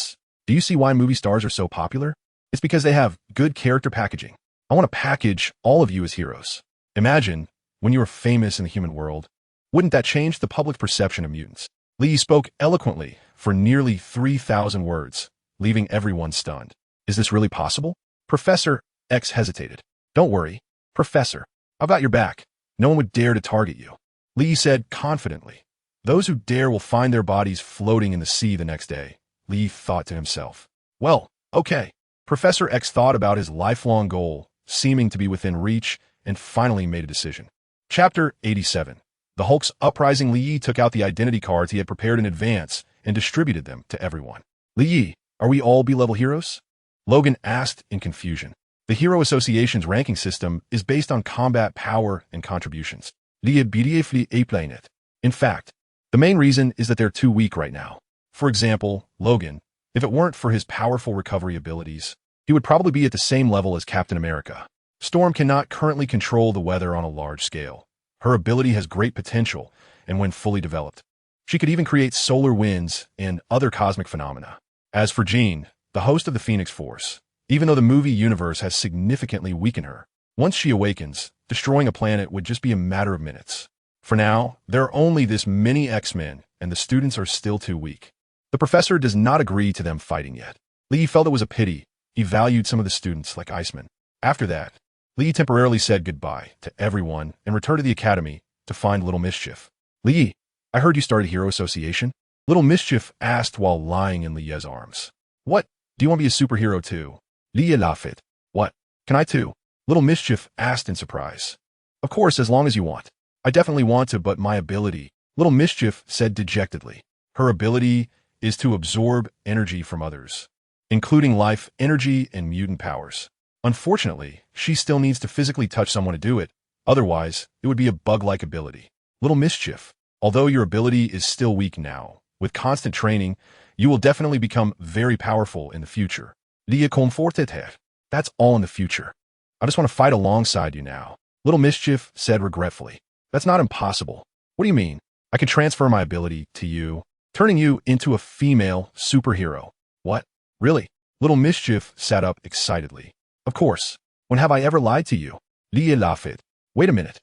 you see why movie stars are so popular? It's because they have good character packaging. I want to package all of you as heroes. Imagine when you are famous in the human world. Wouldn't that change the public perception of mutants? Li spoke eloquently for nearly 3,000 words, leaving everyone stunned. Is this really possible? Professor X hesitated. Don't worry, Professor. I've got your back. No one would dare to target you. Li said confidently. Those who dare will find their bodies floating in the sea the next day, Li thought to himself. Well, okay. Professor X thought about his lifelong goal, seeming to be within reach, and finally made a decision. Chapter 87. The Hulk's uprising. Li took out the identity cards he had prepared in advance and distributed them to everyone. Li, are we all B-level heroes? Logan asked in confusion. The Hero Association's ranking system is based on combat power and contributions. Li immediately explained it. In fact, the main reason is that they're too weak right now. For example, Logan, if it weren't for his powerful recovery abilities, he would probably be at the same level as Captain America. Storm cannot currently control the weather on a large scale. Her ability has great potential, and when fully developed, she could even create solar winds and other cosmic phenomena. As for Jean, the host of the Phoenix Force, even though the movie universe has significantly weakened her, once she awakens, destroying a planet would just be a matter of minutes. For now, there are only this many X-Men, and the students are still too weak. The professor does not agree to them fighting yet. Li felt it was a pity. He valued some of the students like Iceman. After that, Li temporarily said goodbye to everyone and returned to the academy to find Little Mischief. Li, I heard you started Hero Association? Little Mischief asked while lying in Li's arms. What? Do you want to be a superhero too? Li laughed. What? Can I too? Little Mischief asked in surprise. Of course, as long as you want. I definitely want to, but my ability, Little Mischief said dejectedly. Her ability is to absorb energy from others, including life, energy, and mutant powers. Unfortunately, she still needs to physically touch someone to do it. Otherwise, it would be a bug-like ability. Little Mischief, although your ability is still weak now, with constant training, you will definitely become very powerful in the future. Lia comforted her. That's all in the future. I just want to fight alongside you now. Little Mischief said regretfully. That's not impossible. What do you mean? I can transfer my ability to you, turning you into a female superhero. What? Really? Little Mischief sat up excitedly. Of course. When have I ever lied to you? Lia laughed. Wait a minute.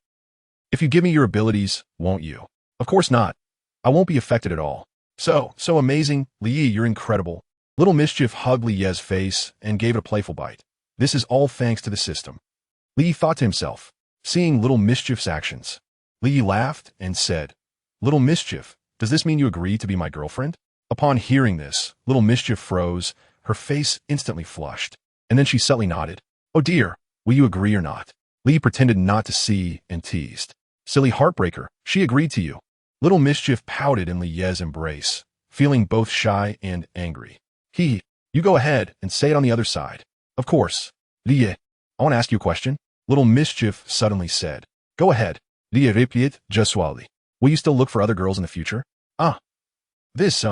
If you give me your abilities, won't you? Of course not. I won't be affected at all. So amazing. Lia, you're incredible. Little Mischief hugged Lia's face and gave it a playful bite. This is all thanks to the system. Li thought to himself, seeing Little Mischief's actions. Li laughed and said, Little Mischief, does this mean you agree to be my girlfriend? Upon hearing this, Little Mischief froze, her face instantly flushed, and then she subtly nodded. Oh dear, will you agree or not? Li pretended not to see and teased. Silly heartbreaker, she agreed to you. Little Mischief pouted in Lia's embrace, feeling both shy and angry. You go ahead and say it on the other side. Of course. Lia, I want to ask you a question. Little Mischief suddenly said. Go ahead. Dia repeat Jesuali. Will you still look for other girls in the future? Ah. This,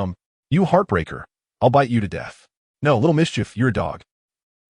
you heartbreaker. I'll bite you to death. No, Little Mischief, you're a dog.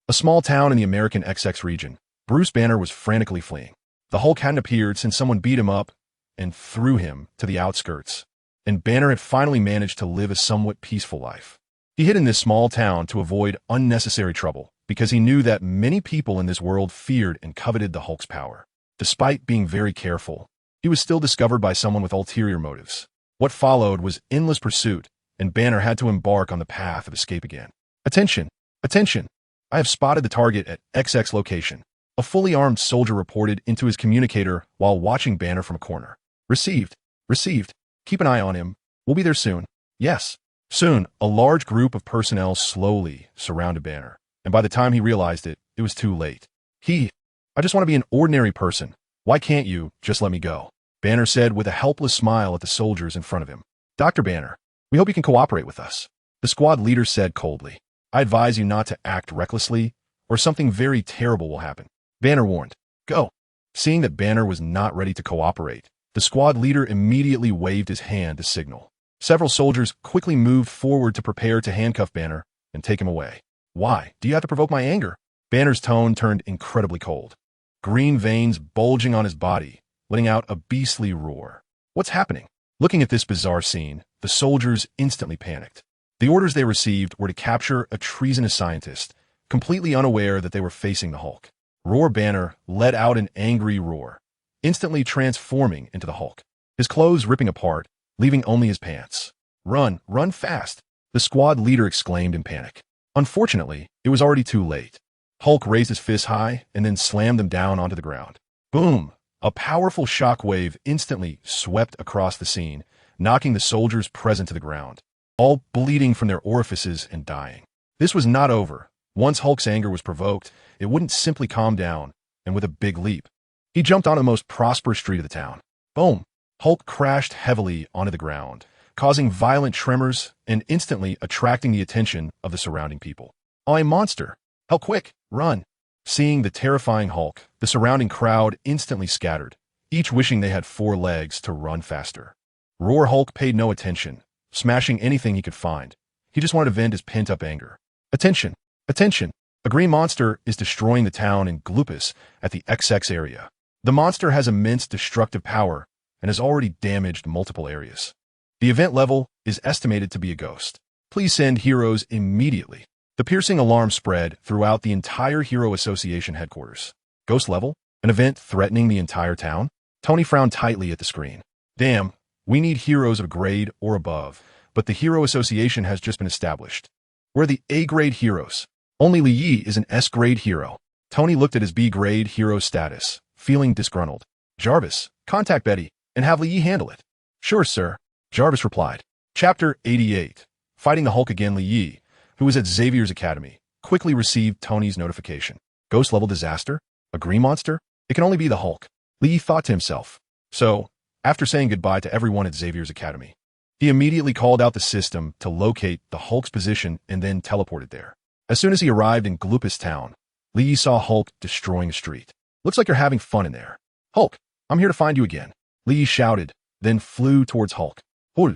A small town in the American XX region, Bruce Banner was frantically fleeing. The Hulk hadn't appeared since someone beat him up and threw him to the outskirts, and Banner had finally managed to live a somewhat peaceful life. He hid in this small town to avoid unnecessary trouble, because he knew that many people in this world feared and coveted the Hulk's power. Despite being very careful, he was still discovered by someone with ulterior motives. What followed was endless pursuit, and Banner had to embark on the path of escape again. Attention! Attention! I have spotted the target at XX location. A fully armed soldier reported into his communicator while watching Banner from a corner. Received. Received. Keep an eye on him. We'll be there soon. Yes. Soon, a large group of personnel slowly surrounded Banner, and by the time he realized it, it was too late. I just want to be an ordinary person. Why can't you just let me go? Banner said with a helpless smile at the soldiers in front of him. Dr. Banner, we hope you can cooperate with us. The squad leader said coldly. I advise you not to act recklessly, or something very terrible will happen. Banner warned. Go. Seeing that Banner was not ready to cooperate, the squad leader immediately waved his hand to signal. Several soldiers quickly moved forward to prepare to handcuff Banner and take him away. Why? Do you have to provoke my anger? Banner's tone turned incredibly cold. Green veins bulging on his body, letting out a beastly roar. What's happening? Looking at this bizarre scene, the soldiers instantly panicked. The orders they received were to capture a treasonous scientist, completely unaware that they were facing the Hulk. Roar Banner let out an angry roar, instantly transforming into the Hulk, his clothes ripping apart, leaving only his pants. Run, run fast, the squad leader exclaimed in panic. Unfortunately, it was already too late. Hulk raised his fists high and then slammed them down onto the ground. Boom! A powerful shockwave instantly swept across the scene, knocking the soldiers present to the ground, all bleeding from their orifices and dying. This was not over. Once Hulk's anger was provoked, it wouldn't simply calm down, and with a big leap, he jumped onto the most prosperous street of the town. Boom! Hulk crashed heavily onto the ground, causing violent tremors and instantly attracting the attention of the surrounding people. Oh, a monster! How quick! Run! Seeing the terrifying Hulk, the surrounding crowd instantly scattered, each wishing they had 4 legs to run faster. Roar Hulk paid no attention, smashing anything he could find. He just wanted to vent his pent-up anger. Attention! Attention! A green monster is destroying the town in Glupus at the XX area. The monster has immense destructive power and has already damaged multiple areas. The event level is estimated to be a ghost. Please send heroes immediately. The piercing alarm spread throughout the entire Hero Association headquarters. Ghost level? An event threatening the entire town? Tony frowned tightly at the screen. Damn, we need heroes of grade or above, but the Hero Association has just been established. We're the A-grade heroes. Only Li Yi is an S-grade hero. Tony looked at his B-grade hero status, feeling disgruntled. Jarvis, contact Betty and have Li Yi handle it. Sure, sir, Jarvis replied. Chapter 88. Fighting the Hulk again. Li Yi, who was at Xavier's Academy, quickly received Tony's notification. Ghost level disaster? A green monster? It can only be the Hulk. Li Yi thought to himself. So, after saying goodbye to everyone at Xavier's Academy, he immediately called out the system to locate the Hulk's position and then teleported there. As soon as he arrived in Glupus town, Li Yi saw Hulk destroying a street. Looks like you're having fun in there. Hulk, I'm here to find you again. Li Yi shouted, then flew towards Hulk. Hul!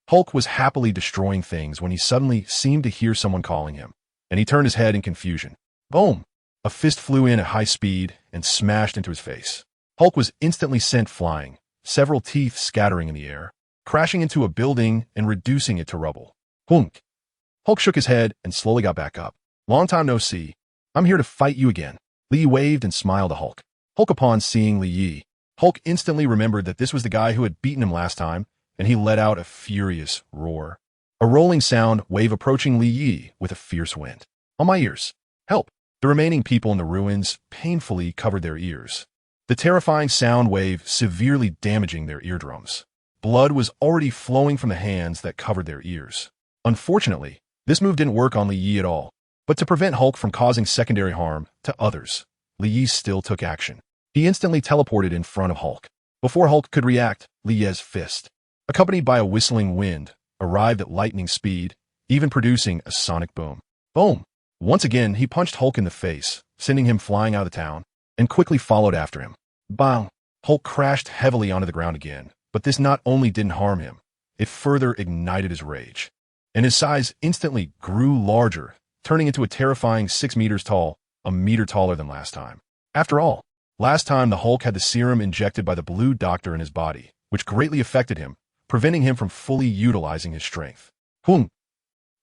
Hulk was happily destroying things when he suddenly seemed to hear someone calling him, and he turned his head in confusion. Boom! A fist flew in at high speed and smashed into his face. Hulk was instantly sent flying, several teeth scattering in the air, crashing into a building and reducing it to rubble. Hunk! Hulk shook his head and slowly got back up. Long time no see. I'm here to fight you again. Li Yi waved and smiled at Hulk. Hulk, upon seeing Li Yi, Hulk instantly remembered that this was the guy who had beaten him last time, and he let out a furious roar. A rolling sound wave approaching Li Yi with a fierce wind. On my ears. Help! The remaining people in the ruins painfully covered their ears, the terrifying sound wave severely damaging their eardrums. Blood was already flowing from the hands that covered their ears. Unfortunately, this move didn't work on Li Yi at all, but to prevent Hulk from causing secondary harm to others, Li Yi still took action. He instantly teleported in front of Hulk. Before Hulk could react, Li Yi's fist, accompanied by a whistling wind, arrived at lightning speed, even producing a sonic boom. Boom! Once again, he punched Hulk in the face, sending him flying out of the town. and quickly followed after him. Bang! Hulk crashed heavily onto the ground again, but this not only didn't harm him, it further ignited his rage. And his size instantly grew larger, turning into a terrifying 6 meters tall, a meter taller than last time. After all, last time the Hulk had the serum injected by the Blue Doctor in his body, which greatly affected him, preventing him from fully utilizing his strength. Hung!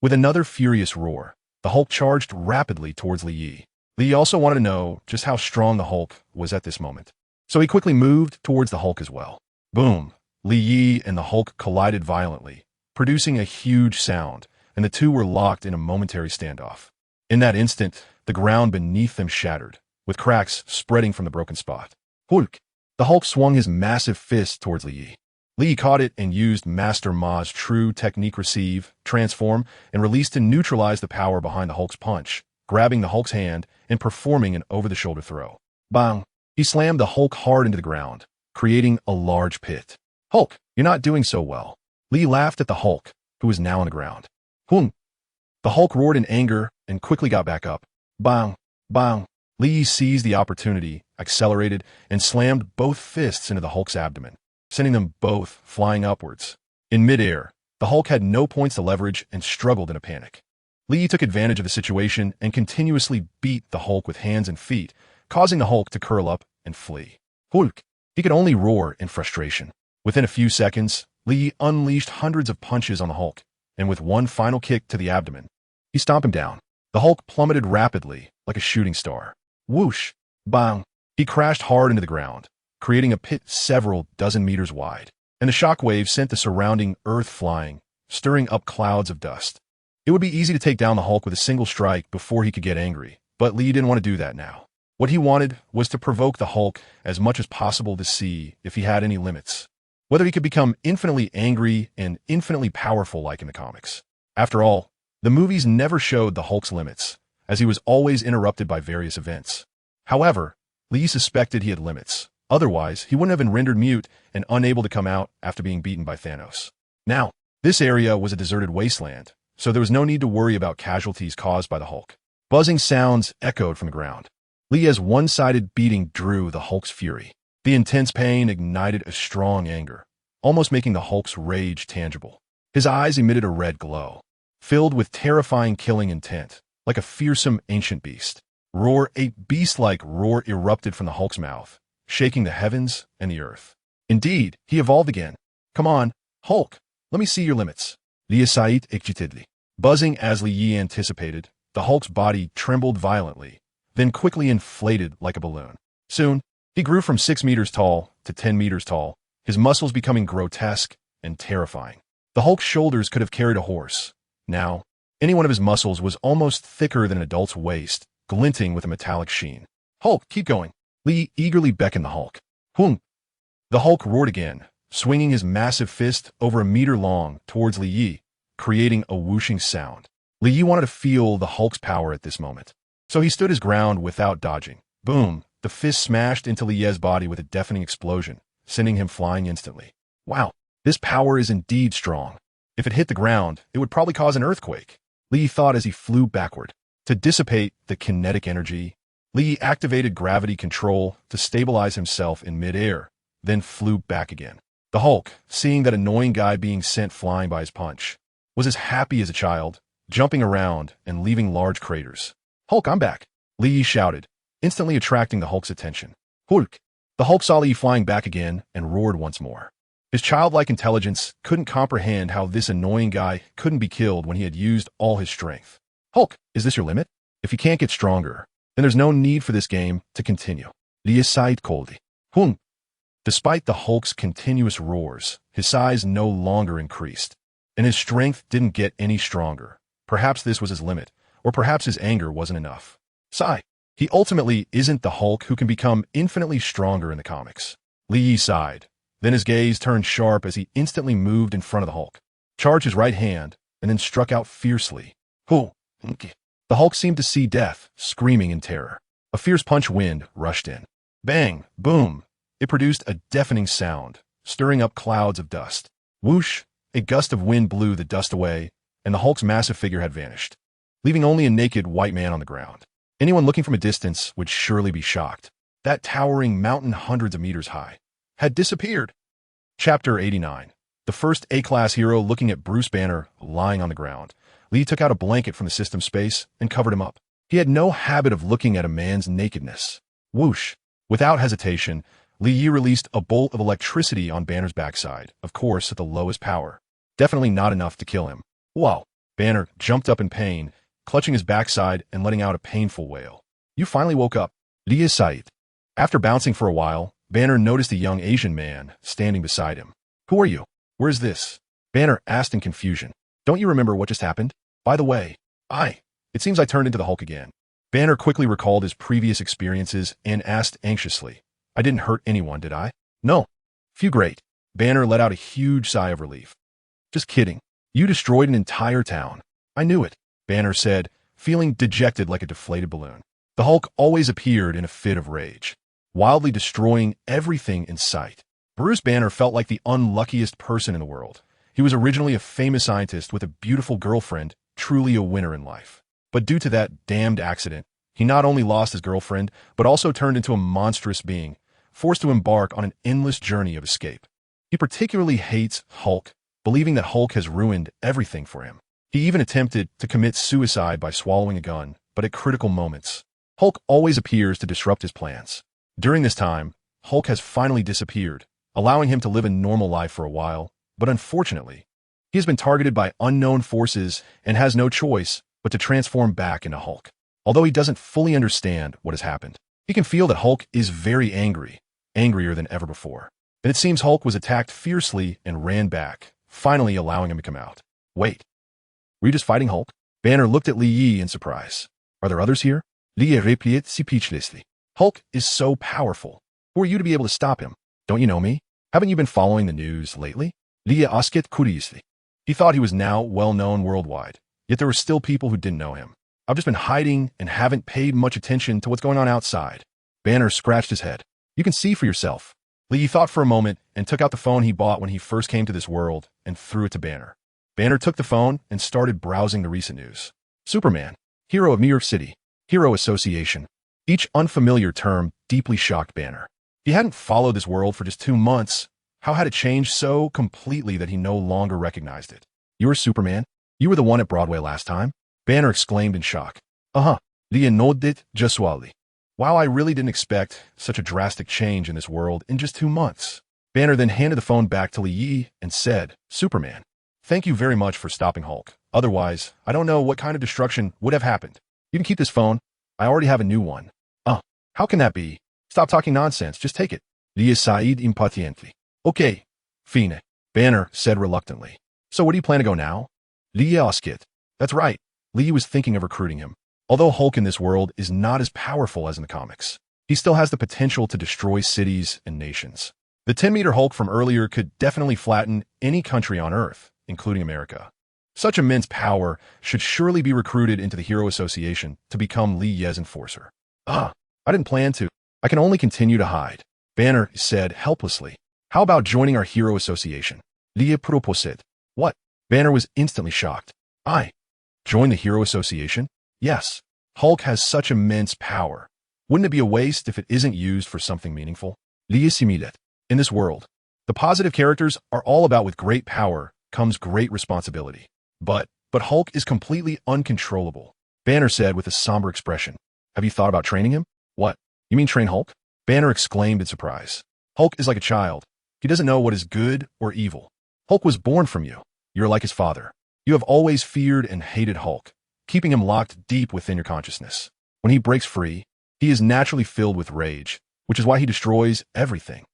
With another furious roar, the Hulk charged rapidly towards Li Yi. Li Yi also wanted to know just how strong the Hulk was at this moment, so he quickly moved towards the Hulk as well. Boom! Li Yi and the Hulk collided violently, producing a huge sound, and the two were locked in a momentary standoff. In that instant, the ground beneath them shattered, with cracks spreading from the broken spot. Hulk! The Hulk swung his massive fist towards Li Yi. Li Yi caught it and used Master Ma's true technique receive, transform, and release to neutralize the power behind the Hulk's punch, grabbing the Hulk's hand and performing an over-the-shoulder throw. Bang! He slammed the Hulk hard into the ground, creating a large pit. Hulk, you're not doing so well. Li laughed at the Hulk, who was now on the ground. Hung! The Hulk roared in anger and quickly got back up. Bang! Bang! Li seized the opportunity, accelerated, and slammed both fists into the Hulk's abdomen, sending them both flying upwards. In midair, the Hulk had no points to leverage and struggled in a panic. Li took advantage of the situation and continuously beat the Hulk with hands and feet, causing the Hulk to curl up and flee. Hulk! He could only roar in frustration. Within a few seconds, Li unleashed hundreds of punches on the Hulk, and with one final kick to the abdomen, he stomped him down. The Hulk plummeted rapidly, like a shooting star. Whoosh! Bang! He crashed hard into the ground, creating a pit several dozen meters wide, and the shockwave sent the surrounding earth flying, stirring up clouds of dust. It would be easy to take down the Hulk with a single strike before he could get angry, but Li didn't want to do that now. What he wanted was to provoke the Hulk as much as possible to see if he had any limits, whether he could become infinitely angry and infinitely powerful like in the comics. After all, the movies never showed the Hulk's limits, as he was always interrupted by various events. However, Li suspected he had limits. Otherwise, he wouldn't have been rendered mute and unable to come out after being beaten by Thanos. Now, this area was a deserted wasteland, so there was no need to worry about casualties caused by the Hulk. Buzzing sounds echoed from the ground. Li's one-sided beating drew the Hulk's fury. The intense pain ignited a strong anger, almost making the Hulk's rage tangible. His eyes emitted a red glow, filled with terrifying killing intent, like a fearsome ancient beast. A beast-like roar erupted from the Hulk's mouth, shaking the heavens and the earth. Indeed, he evolved again. Come on, Hulk, let me see your limits. YeSlaps excitedly. Buzzing as Li Yi anticipated, the Hulk's body trembled violently, then quickly inflated like a balloon. Soon, he grew from 6 meters tall to 10 meters tall, his muscles becoming grotesque and terrifying. The Hulk's shoulders could have carried a horse. Now, any one of his muscles was almost thicker than an adult's waist, glinting with a metallic sheen. Hulk, keep going. Li eagerly beckoned the Hulk. Hung! The Hulk roared again, swinging his massive fist over a meter long towards Li Yi, creating a whooshing sound. Li Yi wanted to feel the Hulk's power at this moment, so he stood his ground without dodging. Boom! The fist smashed into Li Yi's body with a deafening explosion, sending him flying instantly. Wow, this power is indeed strong. If it hit the ground, it would probably cause an earthquake, Li thought as he flew backward. To dissipate the kinetic energy, Li activated gravity control to stabilize himself in midair, then flew back again. The Hulk, seeing that annoying guy being sent flying by his punch, was as happy as a child, jumping around and leaving large craters. Hulk, I'm back, Li shouted, instantly attracting the Hulk's attention. Hulk! The Hulk saw Li flying back again and roared once more. His childlike intelligence couldn't comprehend how this annoying guy couldn't be killed when he had used all his strength. Hulk, is this your limit? If you can't get stronger, then there's no need for this game to continue. Li sighed coldly. Hung! Despite the Hulk's continuous roars, his size no longer increased, and his strength didn't get any stronger. Perhaps this was his limit, or perhaps his anger wasn't enough. Sigh. He ultimately isn't the Hulk who can become infinitely stronger in the comics. Li sighed. Then his gaze turned sharp as he instantly moved in front of the Hulk, charged his right hand, and then struck out fiercely. Hoo! The Hulk seemed to see death, screaming in terror. A fierce punch wind rushed in. Bang! Boom! It produced a deafening sound, stirring up clouds of dust. Whoosh! A gust of wind blew the dust away, and the Hulk's massive figure had vanished, leaving only a naked white man on the ground. Anyone looking from a distance would surely be shocked. that towering mountain hundreds of meters high, had disappeared. Chapter 89. The first A-class hero looking at Bruce Banner lying on the ground. Lee took out a blanket from the system space and covered him up. He had no habit of looking at a man's nakedness. Whoosh. Without hesitation, Lee released a bolt of electricity on Banner's backside, of course at the lowest power. Definitely not enough to kill him. Whoa. Banner jumped up in pain, clutching his backside and letting out a painful wail. You finally woke up. Lee Said. After bouncing for a while, Banner noticed a young Asian man standing beside him. Who are you? Where's this? Banner asked in confusion. Don't you remember what just happened? By the way, it seems I turned into the Hulk again. Banner quickly recalled his previous experiences and asked anxiously, I didn't hurt anyone, did I? No. Phew, great. Banner let out a huge sigh of relief. Just kidding. You destroyed an entire town. I knew it, Banner said, feeling dejected like a deflated balloon. The Hulk always appeared in a fit of rage, wildly destroying everything in sight. Bruce Banner felt like the unluckiest person in the world. He was originally a famous scientist with a beautiful girlfriend, truly a winner in life. But due to that damned accident, he not only lost his girlfriend, but also turned into a monstrous being, forced to embark on an endless journey of escape. He particularly hates Hulk, believing that Hulk has ruined everything for him. He even attempted to commit suicide by swallowing a gun, but at critical moments, Hulk always appears to disrupt his plans. During this time, Hulk has finally disappeared, allowing him to live a normal life for a while, but unfortunately, he has been targeted by unknown forces and has no choice but to transform back into Hulk. Although he doesn't fully understand what has happened, he can feel that Hulk is very angry, angrier than ever before. And it seems Hulk was attacked fiercely and ran back, finally allowing him to come out. Wait, were you just fighting Hulk? Banner looked at Li Yi in surprise. Are there others here? Li replied speechlessly. Hulk is so powerful. Who are you to be able to stop him? Don't you know me? Haven't you been following the news lately? Li asked curiously. He thought he was now well-known worldwide, yet there were still people who didn't know him. I've just been hiding and haven't paid much attention to what's going on outside. Banner scratched his head. You can see for yourself. Li thought for a moment and took out the phone he bought when he first came to this world and threw it to Banner. Banner took the phone and started browsing the recent news. Superman, hero of New York City, Hero Association. Each unfamiliar term deeply shocked Banner. He hadn't followed this world for just 2 months. How had it changed so completely that he no longer recognized it? You're Superman? You were the one at Broadway last time? Banner exclaimed in shock. Uh-huh. Lia nodded gesually. Wow, I really didn't expect such a drastic change in this world in just 2 months. Banner then handed the phone back to Li Yi and said, Superman, thank you very much for stopping Hulk. Otherwise, I don't know what kind of destruction would have happened. You can keep this phone. I already have a new one. How can that be? Stop talking nonsense. Just take it. Lia said impatiently. Okay, fine. Banner said reluctantly. So where do you plan to go now? Lia asked. That's right. Lee was thinking of recruiting him. Although Hulk in this world is not as powerful as in the comics, he still has the potential to destroy cities and nations. The 10-meter Hulk from earlier could definitely flatten any country on Earth, including America. Such immense power should surely be recruited into the Hero Association to become Li Ye's enforcer. I didn't plan to. I can only continue to hide. Banner said helplessly. How about joining our Hero Association? Lia proposed. What? Banner was instantly shocked. Join the Hero Association? Yes. Hulk has such immense power. Wouldn't it be a waste if it isn't used for something meaningful? Lia similed. In this world, the positive characters are all about with great power comes great responsibility. But Hulk is completely uncontrollable. Banner said with a somber expression. Have you thought about training him? What? You mean train Hulk? Banner exclaimed in surprise. Hulk is like a child. He doesn't know what is good or evil. Hulk was born from you. You're like his father. You have always feared and hated Hulk, keeping him locked deep within your consciousness. When he breaks free, he is naturally filled with rage, which is why he destroys everything.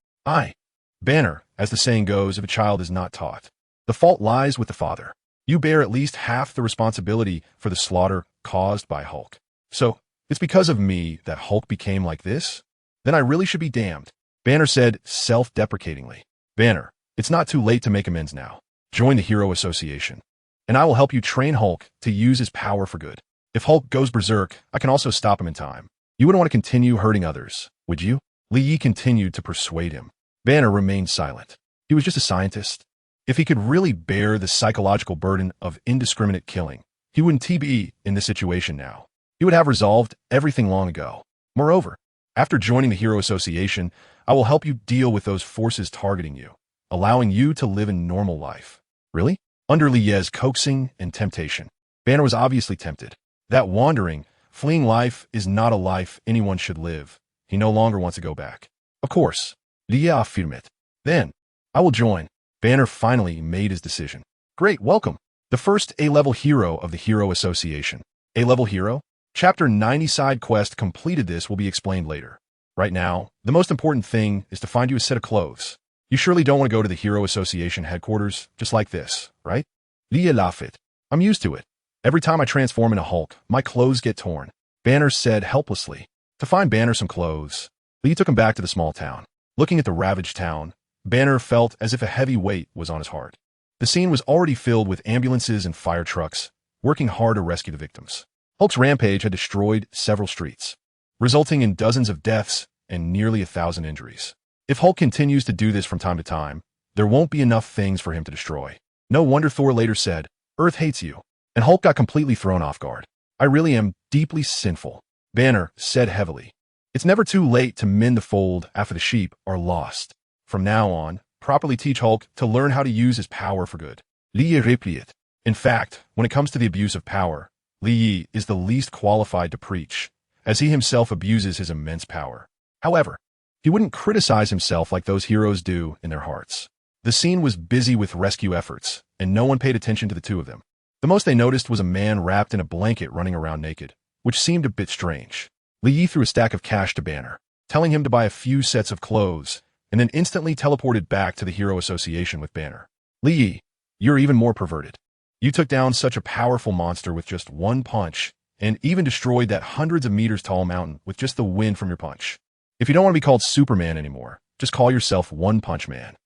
Banner, as the saying goes, if a child is not taught, the fault lies with the father. You bear at least half the responsibility for the slaughter caused by Hulk. So, it's because of me that Hulk became like this? Then I really should be damned. Banner said self-deprecatingly. Banner, it's not too late to make amends now. Join the Hero Association, and I will help you train Hulk to use his power for good. If Hulk goes berserk, I can also stop him in time. You wouldn't want to continue hurting others, would you? Li Yi continued to persuade him. Banner remained silent. He was just a scientist. If he could really bear the psychological burden of indiscriminate killing, he wouldn't be in this situation now. He would have resolved everything long ago. Moreover, After joining the Hero Association, I will help you deal with those forces targeting you, allowing you to live a normal life. Really? Under Lie's coaxing and temptation, Banner was obviously tempted. That wandering, fleeing life is not a life anyone should live. He no longer wants to go back. Of course, Lie affirmed. Then, I will join. Banner finally made his decision. Great, welcome. The first A-level hero of the Hero Association. A-level hero? Chapter 90 side quest completed. This will be explained later. Right now, the most important thing is to find you a set of clothes. You surely don't want to go to the Hero Association headquarters just like this, right? Lie laughed. I'm used to it. Every time I transform into Hulk, my clothes get torn. Banner said helplessly. To find Banner some clothes, Lie took him back to the small town. Looking at the ravaged town, Banner felt as if a heavy weight was on his heart. The scene was already filled with ambulances and fire trucks, working hard to rescue the victims. Hulk's rampage had destroyed several streets, resulting in dozens of deaths and nearly 1,000 injuries. If Hulk continues to do this from time to time, there won't be enough things for him to destroy. No wonder Thor later said, "Earth hates you." And Hulk got completely thrown off guard. I really am deeply sinful, Banner said heavily. It's never too late to mend the fold after the sheep are lost. From now on, properly teach Hulk to learn how to use his power for good. Lie replied. In fact, when it comes to the abuse of power, Lie is the least qualified to preach, as he himself abuses his immense power. However, he wouldn't criticize himself like those heroes do in their hearts. The scene was busy with rescue efforts, and no one paid attention to the two of them. The most they noticed was a man wrapped in a blanket running around naked, which seemed a bit strange. Lie threw a stack of cash to Banner, telling him to buy a few sets of clothes, and then instantly teleported back to the Hero Association with Banner. Lie, you're even more perverted. You took down such a powerful monster with just one punch, and even destroyed that hundreds of meters tall mountain with just the wind from your punch. If you don't want to be called Superman anymore, just call yourself One Punch Man.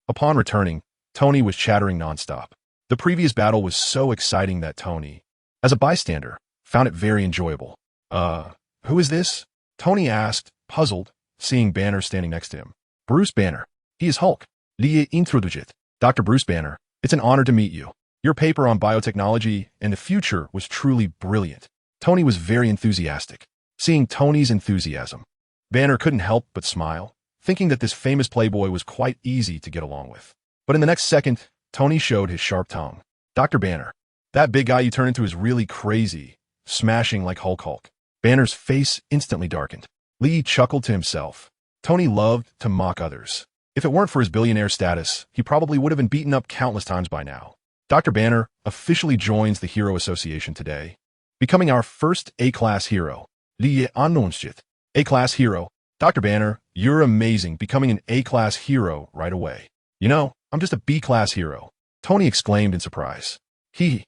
Upon returning, Tony was chattering nonstop. The previous battle was so exciting that Tony, as a bystander, found it very enjoyable. Who is this? Tony asked, puzzled, seeing Banner standing next to him. Bruce Banner. He is Hulk. Lie introduced. Dr. Bruce Banner, it's an honor to meet you. Your paper on biotechnology and the future was truly brilliant. Tony was very enthusiastic. Seeing Tony's enthusiasm, Banner couldn't help but smile, thinking that this famous playboy was quite easy to get along with. But in the next second, Tony showed his sharp tongue. Dr. Banner, that big guy you turned into is really crazy, smashing like Hulk. Banner's face instantly darkened. Lie chuckled to himself. Tony loved to mock others. If it weren't for his billionaire status, he probably would have been beaten up countless times by now. Dr. Banner officially joins the Hero Association today, becoming our first A-class hero. Lie announced it. A-class hero. Dr. Banner, you're amazing, becoming an A-class hero right away. You know, I'm just a B-class hero. Tony exclaimed in surprise. I'd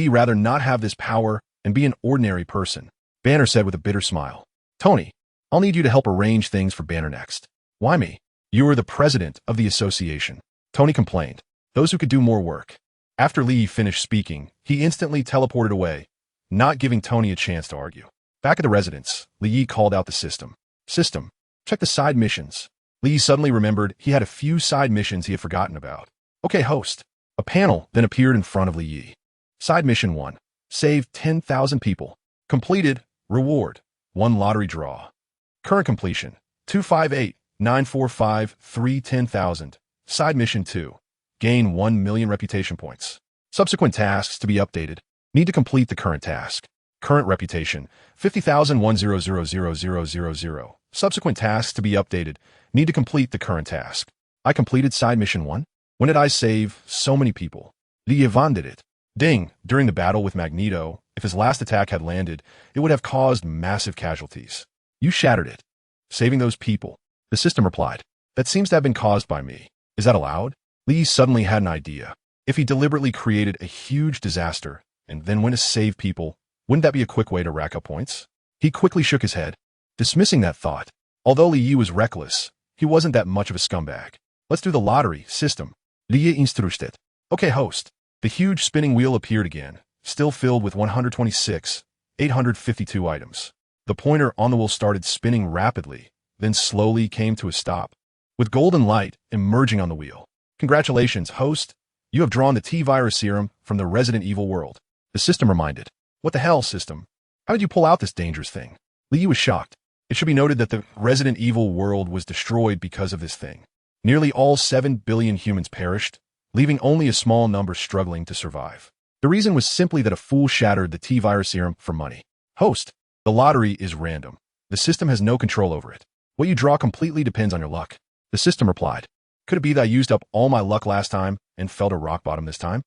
rather not have this power and be an ordinary person, Banner said with a bitter smile. Tony, I'll need you to help arrange things for Banner next. Why me? You are the president of the association. Tony complained. Those who could do more work. After Lie finished speaking, he instantly teleported away, not giving Tony a chance to argue. Back at the residence, Lie called out the system. System, check the side missions. Lie suddenly remembered he had a few side missions he had forgotten about. Okay, host. A panel then appeared in front of Lie. Side mission 1. Save 10,000 people. Completed. Reward. 1 lottery draw. Current completion. 258-945-310,000. Side mission 2. Gain 1 million reputation points. Subsequent tasks to be updated. Need to complete the current task. Current reputation, 50,000. Subsequent tasks to be updated. Need to complete the current task. I completed side mission 1. When did I save so many people? Lievan did it. Ding, during the battle with Magneto, if his last attack had landed, it would have caused massive casualties. You shattered it. Saving those people. The system replied. That seems to have been caused by me. Is that allowed? Lie suddenly had an idea. If he deliberately created a huge disaster and then went to save people, wouldn't that be a quick way to rack up points? He quickly shook his head, dismissing that thought. Although Lie was reckless, he wasn't that much of a scumbag. Let's do the lottery system. Lie instructed. Okay, host. The huge spinning wheel appeared again, still filled with 126,852 items. The pointer on the wheel started spinning rapidly, then slowly came to a stop, with golden light emerging on the wheel. Congratulations, host. You have drawn the T-virus serum from the Resident Evil world. The system reminded. What the hell, system? How did you pull out this dangerous thing? Lie was shocked. It should be noted that the Resident Evil world was destroyed because of this thing. Nearly all 7 billion humans perished, leaving only a small number struggling to survive. The reason was simply that a fool shattered the T-virus serum for money. Host: the lottery is random. The system has no control over it. What you draw completely depends on your luck. The system replied. Could it be that I used up all my luck last time and fell to rock bottom this time?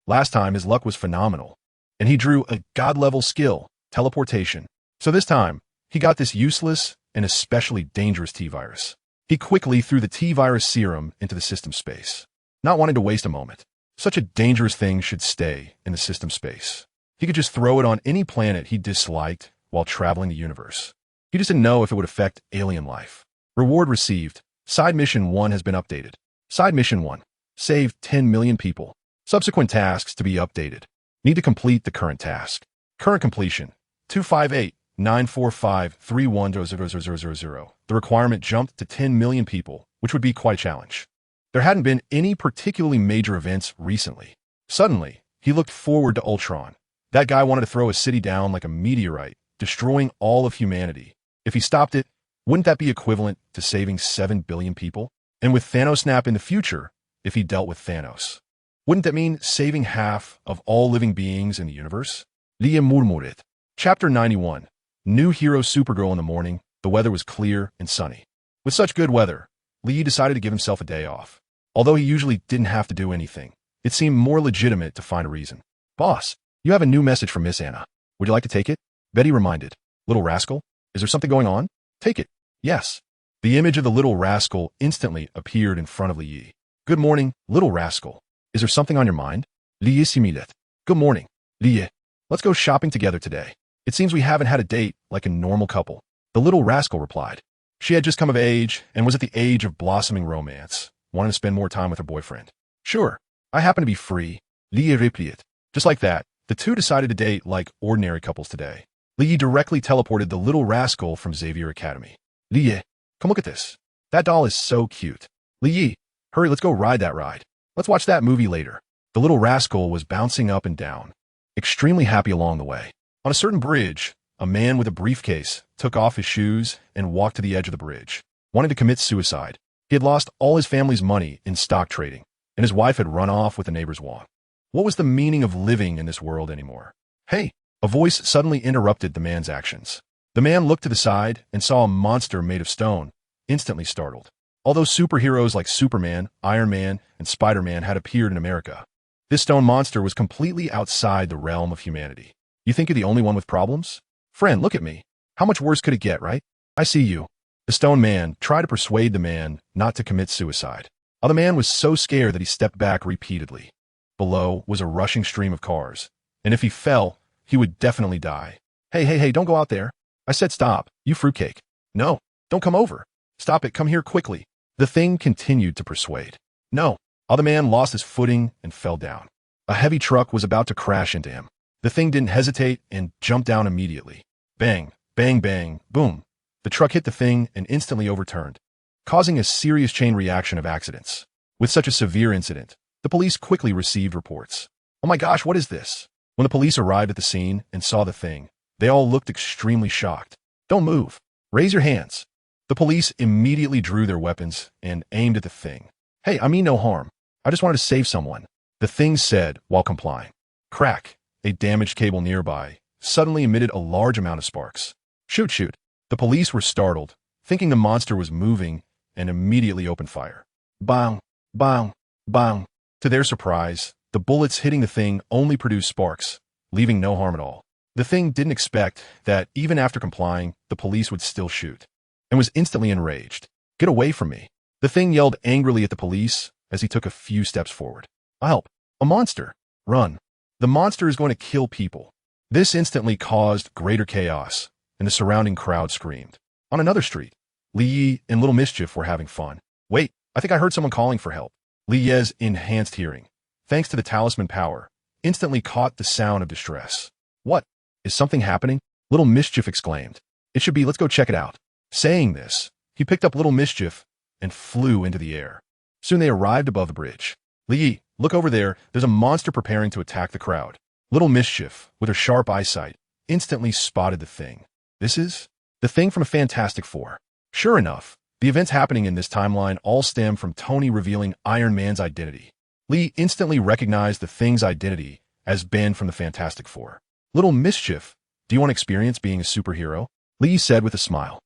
Last time his luck was phenomenal, and he drew a god-level skill, teleportation. So this time, he got this useless and especially dangerous T-virus. He quickly threw the T-virus serum into the system space, not wanting to waste a moment. Such a dangerous thing should stay in the system space. He could just throw it on any planet he disliked while traveling the universe. He just didn't know if it would affect alien life. Reward received. Side Mission 1 has been updated. Side Mission 1. Saved 10 million people. Subsequent tasks to be updated. Need to complete the current task. Current completion. 258-945-3100000. The requirement jumped to 10 million people, which would be quite a challenge. There hadn't been any particularly major events recently. Suddenly, he looked forward to Ultron. That guy wanted to throw a city down like a meteorite, destroying all of humanity. If he stopped it, wouldn't that be equivalent to saving 7 billion people? And with Thanos Snap in the future, if he dealt with Thanos, wouldn't that mean saving half of all living beings in the universe? Lia murmuret. Chapter 91. New hero Supergirl in the morning. The weather was clear and sunny. With such good weather, Lee decided to give himself a day off. Although he usually didn't have to do anything, it seemed more legitimate to find a reason. Boss, you have a new message from Miss Anna. Would you like to take it? Betty reminded. Little rascal, is there something going on? Take it. Yes. The image of the little rascal instantly appeared in front of Lee. Good morning, little rascal. Is there something on your mind? Lee similet. Good morning, Lee. Let's go shopping together today. It seems we haven't had a date like a normal couple. The little rascal replied. She had just come of age and was at the age of blossoming romance, wanting to spend more time with her boyfriend. Sure, I happen to be free. Lee replied. Just like that, the two decided to date like ordinary couples today. Lee directly teleported the little rascal from Xavier Academy. Lee, come look at this. That doll is so cute. Lee, hurry, let's go ride that ride. Let's watch that movie later. The little rascal was bouncing up and down, extremely happy along the way. On a certain bridge, a man with a briefcase took off his shoes and walked to the edge of the bridge, wanting to commit suicide. He had lost all his family's money in stock trading, and his wife had run off with the neighbor's wong. What was the meaning of living in this world anymore? Hey, a voice suddenly interrupted the man's actions. The man looked to the side and saw a monster made of stone, instantly startled. Although superheroes like Superman, Iron Man, and Spider-Man had appeared in America, this stone monster was completely outside the realm of humanity. You think you're the only one with problems? Friend, look at me. How much worse could it get, right? I see you. The stone man tried to persuade the man not to commit suicide. The man was so scared that he stepped back repeatedly. Below was a rushing stream of cars, and if he fell, he would definitely die. Hey, don't go out there. I said stop, you fruitcake. No, don't come over. Stop it, come here quickly. The thing continued to persuade. No. The man lost his footing and fell down. A heavy truck was about to crash into him. The thing didn't hesitate and jumped down immediately. Bang, bang, bang, boom. The truck hit the thing and instantly overturned, causing a serious chain reaction of accidents. With such a severe incident, the police quickly received reports. Oh my gosh, what is this? When the police arrived at the scene and saw the thing, they all looked extremely shocked. Don't move. Raise your hands. The police immediately drew their weapons and aimed at the thing. Hey, I mean no harm. I just wanted to save someone, the thing said while complying. Crack. A damaged cable nearby suddenly emitted a large amount of sparks. Shoot. The police were startled, thinking the monster was moving, and immediately opened fire. Bang, bang, bang. To their surprise, the bullets hitting the thing only produced sparks, leaving no harm at all. The thing didn't expect that even after complying, the police would still shoot, and was instantly enraged. Get away from me. The thing yelled angrily at the police as he took a few steps forward. Help! A monster! Run! The monster is going to kill people. This instantly caused greater chaos, and the surrounding crowd screamed. On another street, Lee and Little Mischief were having fun. Wait, I think I heard someone calling for help. Lie's enhanced hearing, thanks to the talisman power, instantly caught the sound of distress. What? Is something happening? Little Mischief exclaimed. It should be, let's go check it out. Saying this, he picked up Little Mischief and flew into the air. Soon they arrived above the bridge. Lee, look over there, there's a monster preparing to attack the crowd. Little Mischief, with her sharp eyesight, instantly spotted the thing. This is the thing from a Fantastic Four. Sure enough, the events happening in this timeline all stem from Tony revealing Iron Man's identity. Lee instantly recognized the thing's identity as Ben from the Fantastic Four. Little mischief, do you want to experience being a superhero? Lee said with a smile.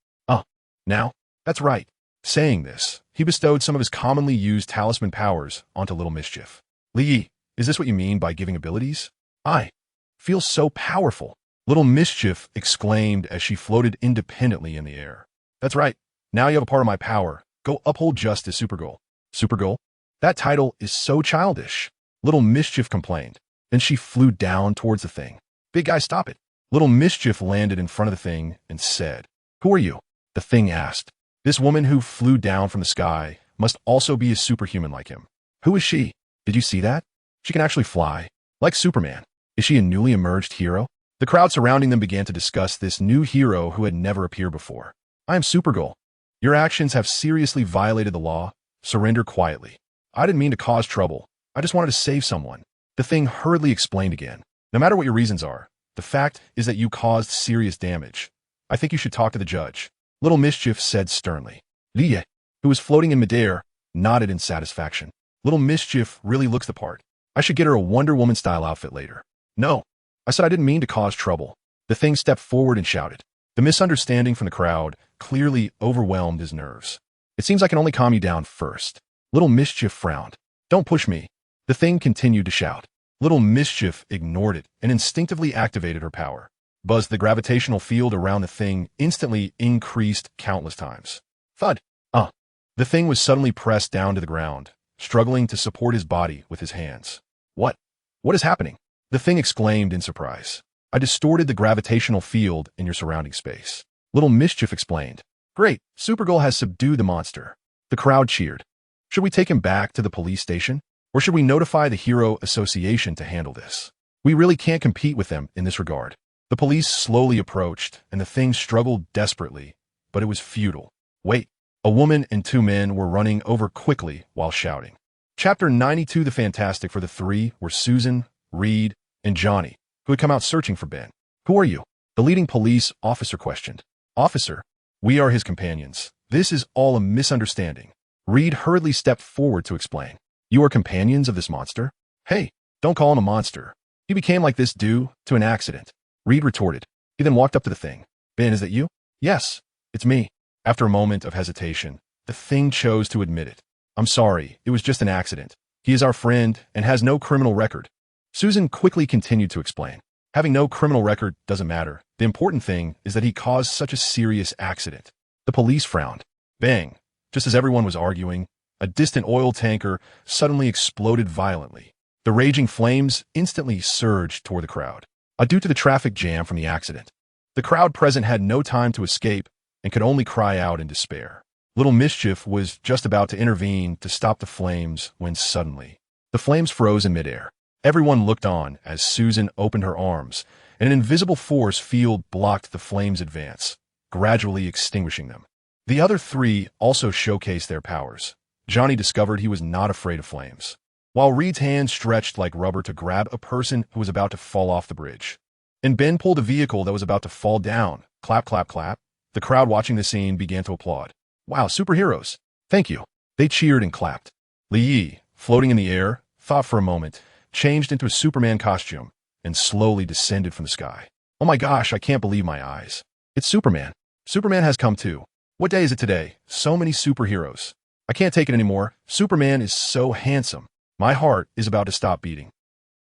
Now? That's right. Saying this, he bestowed some of his commonly used talisman powers onto Little Mischief. Lee, is this what you mean by giving abilities? I feel so powerful. Little Mischief exclaimed as she floated independently in the air. That's right. Now you have a part of my power. Go uphold justice, Supergirl. Supergirl? That title is so childish. Little Mischief complained. Then she flew down towards the thing. Big guy, stop it. Little Mischief landed in front of the thing and said, Who are you? The thing asked. This woman who flew down from the sky must also be a superhuman like him. Who is she? Did you see that? She can actually fly. Like Superman. Is she a newly emerged hero? The crowd surrounding them began to discuss this new hero who had never appeared before. I am Supergirl. Your actions have seriously violated the law. Surrender quietly. I didn't mean to cause trouble. I just wanted to save someone. The thing hurriedly explained again. No matter what your reasons are, the fact is that you caused serious damage. I think you should talk to the judge. Little Mischief said sternly. Lia, who was floating in midair, nodded in satisfaction. Little Mischief really looks the part. I should get her a Wonder Woman-style outfit later. No, I said I didn't mean to cause trouble. The thing stepped forward and shouted. The misunderstanding from the crowd clearly overwhelmed his nerves. It seems I can only calm you down first. Little Mischief frowned. Don't push me. The thing continued to shout. Little Mischief ignored it and instinctively activated her power. Buzz, the gravitational field around the thing instantly increased countless times. Thud. The thing was suddenly pressed down to the ground, struggling to support his body with his hands. What? What is happening? The thing exclaimed in surprise. I distorted the gravitational field in your surrounding space. Little Mischief explained. Great, Supergirl has subdued the monster. The crowd cheered. Should we take him back to the police station? Or should we notify the Hero Association to handle this? We really can't compete with them in this regard. The police slowly approached, and the thing struggled desperately, but it was futile. Wait, a woman and two men were running over quickly while shouting. Chapter 92. The Fantastic Four. The three were Susan, Reed, and Johnny, who had come out searching for Ben. Who are you? The leading police officer questioned. Officer, we are his companions. This is all a misunderstanding. Reed hurriedly stepped forward to explain. You are companions of this monster? Hey, don't call him a monster. He became like this due to an accident. Reed retorted. He then walked up to the thing. Ben, is that you? Yes, it's me. After a moment of hesitation, the thing chose to admit it. I'm sorry, it was just an accident. He is our friend and has no criminal record. Susan quickly continued to explain. Having no criminal record doesn't matter. The important thing is that he caused such a serious accident. The police frowned. Bang! Just as everyone was arguing, a distant oil tanker suddenly exploded violently. The raging flames instantly surged toward the crowd. Due to the traffic jam from the accident, the crowd present had no time to escape and could only cry out in despair. Little Mischief was just about to intervene to stop the flames when suddenly, the flames froze in midair. Everyone looked on as Susan opened her arms, and an invisible force field blocked the flames' advance, gradually extinguishing them. The other three also showcased their powers. Johnny discovered he was not afraid of flames, while Reed's hand stretched like rubber to grab a person who was about to fall off the bridge. And Ben pulled a vehicle that was about to fall down. Clap, clap, clap. The crowd watching the scene began to applaud. Wow, superheroes. Thank you. They cheered and clapped. Lee, floating in the air, thought for a moment, changed into a Superman costume, and slowly descended from the sky. Oh my gosh, I can't believe my eyes. It's Superman. Superman has come too. What day is it today? So many superheroes. I can't take it anymore. Superman is so handsome. My heart is about to stop beating.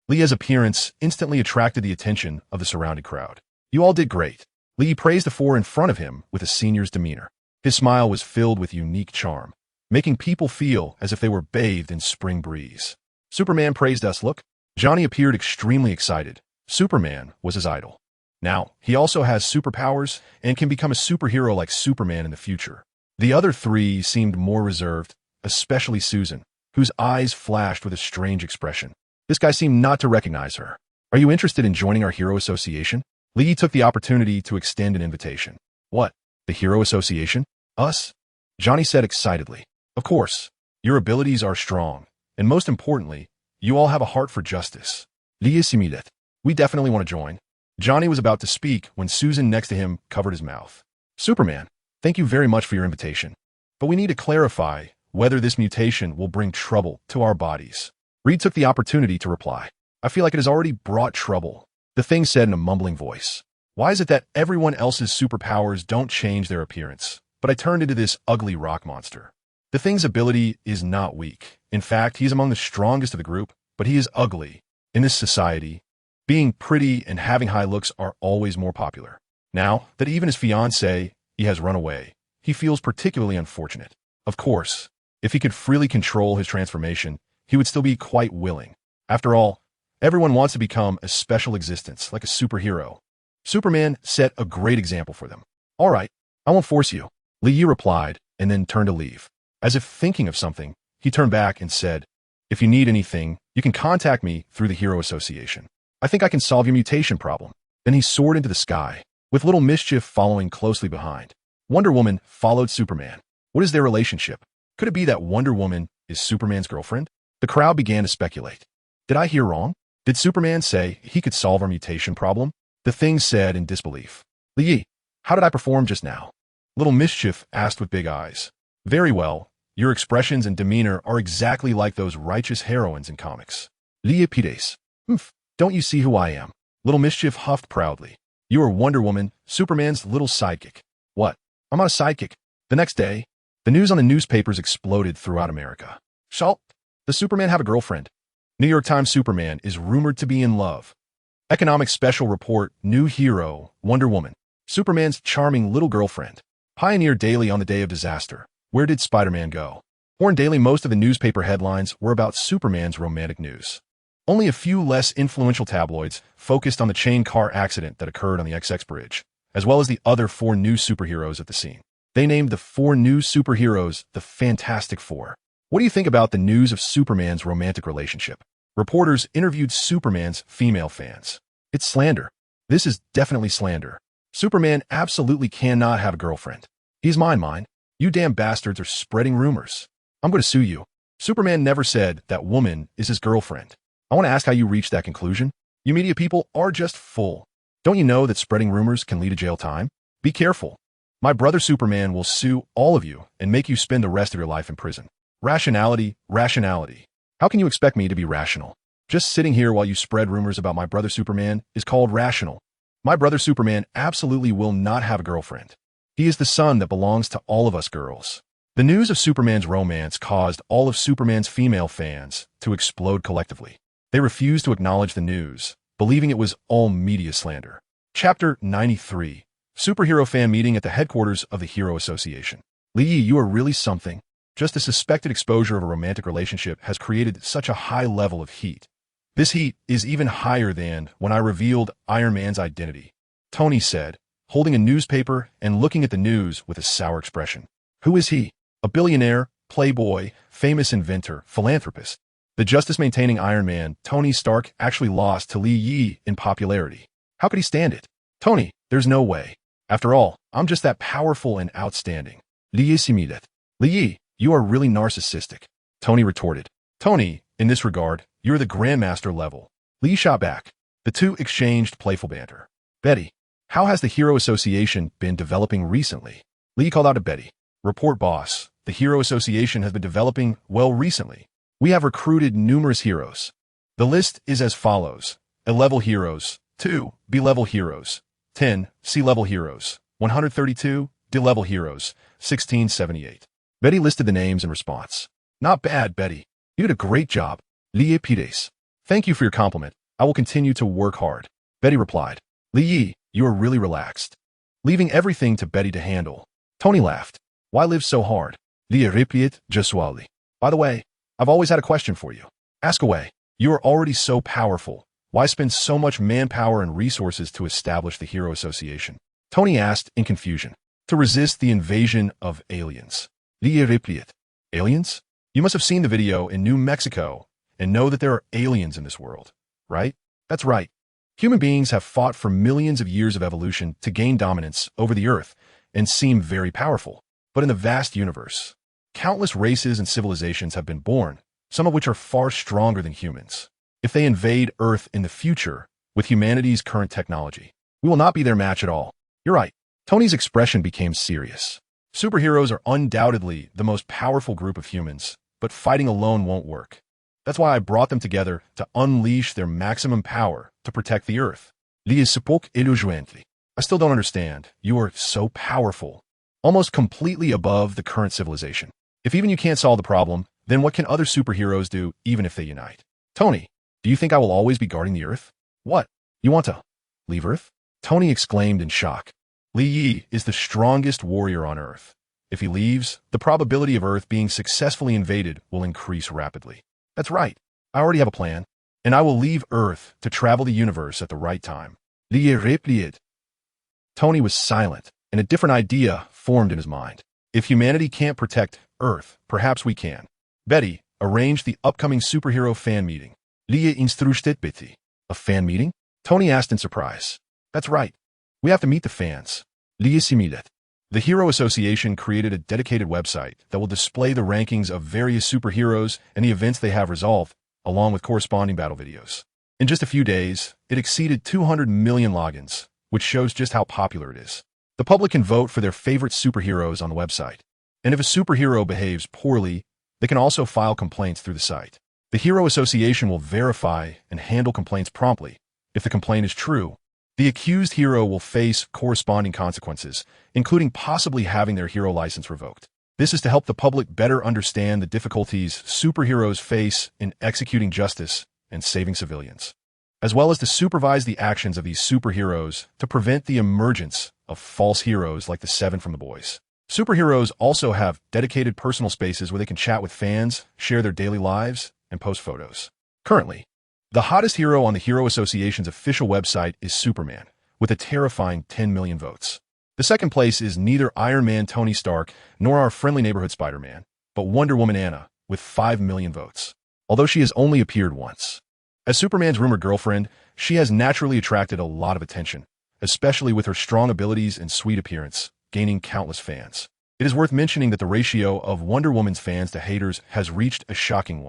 Leah's appearance instantly attracted the attention of the surrounding crowd. You all did great. Lee praised the four in front of him with a senior's demeanor. His smile was filled with unique charm, making people feel as if they were bathed in spring breeze. Superman praised us. Look, Johnny appeared extremely excited. Superman was his idol. Now, he also has superpowers and can become a superhero like Superman in the future. The other three seemed more reserved, especially Susan, whose eyes flashed with a strange expression. This guy seemed not to recognize her. Are you interested in joining our Hero Association? Lee took the opportunity to extend an invitation. What? The Hero Association? Us? Johnny said excitedly. Of course. Your abilities are strong, and most importantly, you all have a heart for justice. Lee Similet. We definitely want to join. Johnny was about to speak when Susan next to him covered his mouth. Superman, thank you very much for your invitation. But we need to clarify whether this mutation will bring trouble to our bodies. Reed took the opportunity to reply. I feel like it has already brought trouble. The thing said in a mumbling voice. Why is it that everyone else's superpowers don't change their appearance, but I turned into this ugly rock monster? The thing's ability is not weak. In fact, he's among the strongest of the group, but he is ugly. In this society, being pretty and having high looks are always more popular. Now that even his fiancée, he has run away, he feels particularly unfortunate. Of course, if he could freely control his transformation, he would still be quite willing. After all, everyone wants to become a special existence, like a superhero. Superman set a great example for them. All right, I won't force you, Li Yi replied, and then turned to leave. As if thinking of something, he turned back and said, if you need anything, you can contact me through the Hero Association. I think I can solve your mutation problem. Then he soared into the sky, with Little Mischief following closely behind. Wonder Woman followed Superman. What is their relationship? Could it be that Wonder Woman is Superman's girlfriend? The crowd began to speculate. Did I hear wrong? Did Superman say he could solve our mutation problem? The thing said in disbelief. Li Yi, how did I perform just now? Little Mischief asked with big eyes. Very well. Your expressions and demeanor are exactly like those righteous heroines in comics. Li Yi pides. Don't you see who I am? Little Mischief huffed proudly. You are Wonder Woman, Superman's little sidekick. What? I'm not a sidekick. The next day, the news on the newspapers exploded throughout America. Shall the Superman have a girlfriend? New York Times Superman is rumored to be in love. Economic Special Report, new hero, Wonder Woman. Superman's charming little girlfriend. Pioneer Daily on the day of disaster. Where did Spider-Man go? Horn Daily. Most of the newspaper headlines were about Superman's romantic news. Only a few less influential tabloids focused on the chain car accident that occurred on the XX bridge, as well as the other 4 new superheroes at the scene. They named the 4 new superheroes the Fantastic Four. What do you think about the news of Superman's romantic relationship? Reporters interviewed Superman's female fans. It's slander. This is definitely slander. Superman absolutely cannot have a girlfriend. He's mine. You damn bastards are spreading rumors. I'm going to sue you. Superman never said that woman is his girlfriend. I want to ask how you reached that conclusion. You media people are just full. Don't you know that spreading rumors can lead to jail time? Be careful. My brother Superman will sue all of you and make you spend the rest of your life in prison. Rationality. How can you expect me to be rational? Just sitting here while you spread rumors about my brother Superman is called rational. My brother Superman absolutely will not have a girlfriend. He is the son that belongs to all of us girls. The news of Superman's romance caused all of Superman's female fans to explode collectively. They refused to acknowledge the news, believing it was all media slander. Chapter 93. Superhero fan meeting at the headquarters of the Hero Association. Li Yi, you are really something. Just the suspected exposure of a romantic relationship has created such a high level of heat. This heat is even higher than when I revealed Iron Man's identity, Tony said, holding a newspaper and looking at the news with a sour expression. Who is he? A billionaire, playboy, famous inventor, philanthropist. The justice-maintaining Iron Man, Tony Stark, actually lost to Li Yi in popularity. How could he stand it? Tony, there's no way. After all, I'm just that powerful and outstanding. Li Yi simidet. Li Yi, you are really narcissistic. Tony retorted. Tony, in this regard, you're the Grandmaster level. Li Yi shot back. The two exchanged playful banter. Betty, how has the Hero Association been developing recently? Li Yi called out to Betty. Report, boss. The Hero Association has been developing well recently. We have recruited numerous heroes. The list is as follows. A-level heroes, 2 B-level heroes, 10 C-level heroes, 132 D-level heroes, 1678. Betty listed the names in response. Not bad, Betty. You did a great job. Li Yi pides. Thank you for your compliment. I will continue to work hard. Betty replied. Li Yi, you are really relaxed. Leaving everything to Betty to handle. Tony laughed. Why live so hard? Li Yi replied gesually. By the way, I've always had a question for you. Ask away. You are already so powerful. Why spend so much manpower and resources to establish the Hero Association? Tony asked in confusion. To resist the invasion of aliens. Li Yi replied. Aliens? You must have seen the video in New Mexico and know that there are aliens in this world, right? That's right. Human beings have fought for millions of years of evolution to gain dominance over the Earth and seem very powerful. But in the vast universe, countless races and civilizations have been born, some of which are far stronger than humans. If they invade Earth in the future, with humanity's current technology. We will not be their match at all. You're right. Tony's expression became serious. Superheroes are undoubtedly the most powerful group of humans, but fighting alone won't work. That's why I brought them together to unleash their maximum power to protect the Earth. I still don't understand. You are so powerful, almost completely above the current civilization. If even you can't solve the problem, then what can other superheroes do even if they unite? Tony, do you think I will always be guarding the Earth? What? You want to leave Earth? Tony exclaimed in shock. Li Yi is the strongest warrior on Earth. If he leaves, the probability of Earth being successfully invaded will increase rapidly. That's right. I already have a plan, and I will leave Earth to travel the universe at the right time. Li Yi replied. Tony was silent, and a different idea formed in his mind. If humanity can't protect Earth, perhaps we can. Betty arranged the upcoming superhero fan meeting. Li Yi instructed Betty. A fan meeting? Tony asked in surprise. That's right. We have to meet the fans. Li Yi similed. The Hero Association created a dedicated website that will display the rankings of various superheroes and the events they have resolved, along with corresponding battle videos. In just a few days, it exceeded 200 million logins, which shows just how popular it is. The public can vote for their favorite superheroes on the website. And if a superhero behaves poorly, they can also file complaints through the site. The Hero Association will verify and handle complaints promptly. If the complaint is true, the accused hero will face corresponding consequences, including possibly having their hero license revoked. This is to help the public better understand the difficulties superheroes face in executing justice and saving civilians, as well as to supervise the actions of these superheroes to prevent the emergence of false heroes like the Seven from The Boys. Superheroes also have dedicated personal spaces where they can chat with fans, share their daily lives, and post photos. Currently, the hottest hero on the Hero Association's official website is Superman, with a terrifying 10 million votes. The second place is neither Iron Man Tony Stark nor our friendly neighborhood Spider-Man, but Wonder Woman Anna, with 5 million votes, although she has only appeared once. As Superman's rumored girlfriend, she has naturally attracted a lot of attention, especially with her strong abilities and sweet appearance, gaining countless fans. It is worth mentioning that the ratio of Wonder Woman's fans to haters has reached a shocking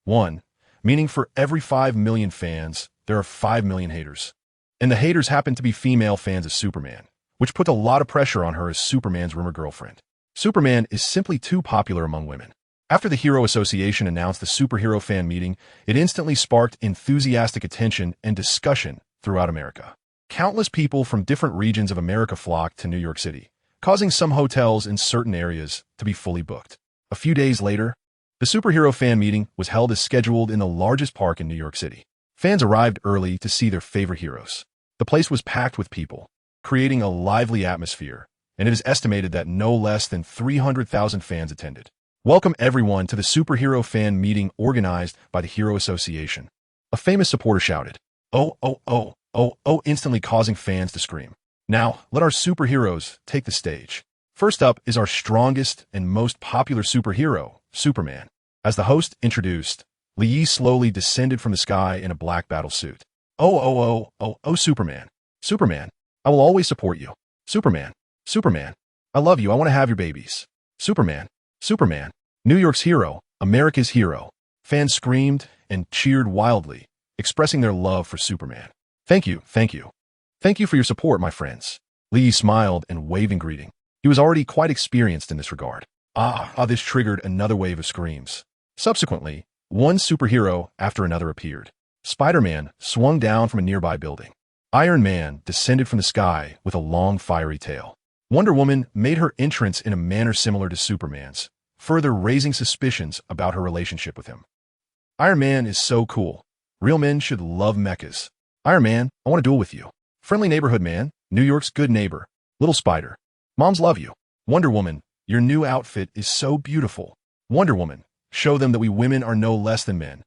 1, meaning for every 5 million fans, there are 5 million haters. And the haters happen to be female fans of Superman, which put a lot of pressure on her as Superman's rumored girlfriend. Superman is simply too popular among women. After the Hero Association announced the superhero fan meeting, it instantly sparked enthusiastic attention and discussion throughout America. Countless people from different regions of America flocked to New York City, causing some hotels in certain areas to be fully booked. A few days later, the superhero fan meeting was held as scheduled in the largest park in New York City. Fans arrived early to see their favorite heroes. The place was packed with people, creating a lively atmosphere, and it is estimated that no less than 300,000 fans attended. Welcome everyone to the superhero fan meeting organized by the Hero Association. A famous supporter shouted, "Oh, oh, oh, oh, oh," instantly causing fans to scream. Now, let our superheroes take the stage. First up is our strongest and most popular superhero, Superman. As the host introduced, Li Yi slowly descended from the sky in a black battle suit. "Oh, oh, oh, oh, oh, Superman. Superman, I will always support you. Superman, Superman, I love you. I want to have your babies. Superman, Superman, New York's hero, America's hero." Fans screamed and cheered wildly, expressing their love for Superman. Thank you, thank you. Thank you for your support, my friends." Li Yi smiled and waved in greeting. He was already quite experienced in this regard. This triggered another wave of screams. Subsequently, one superhero after another appeared. Spider-Man swung down from a nearby building. Iron Man descended from the sky with a long fiery tail. Wonder Woman made her entrance in a manner similar to Superman's, further raising suspicions about her relationship with him. Iron Man is so cool. Real men should love mechas. Iron Man, I want to duel with you. Friendly neighborhood man, New York's good neighbor. Little Spider. Moms love you. Wonder Woman, your new outfit is so beautiful. Wonder Woman, show them that we women are no less than men.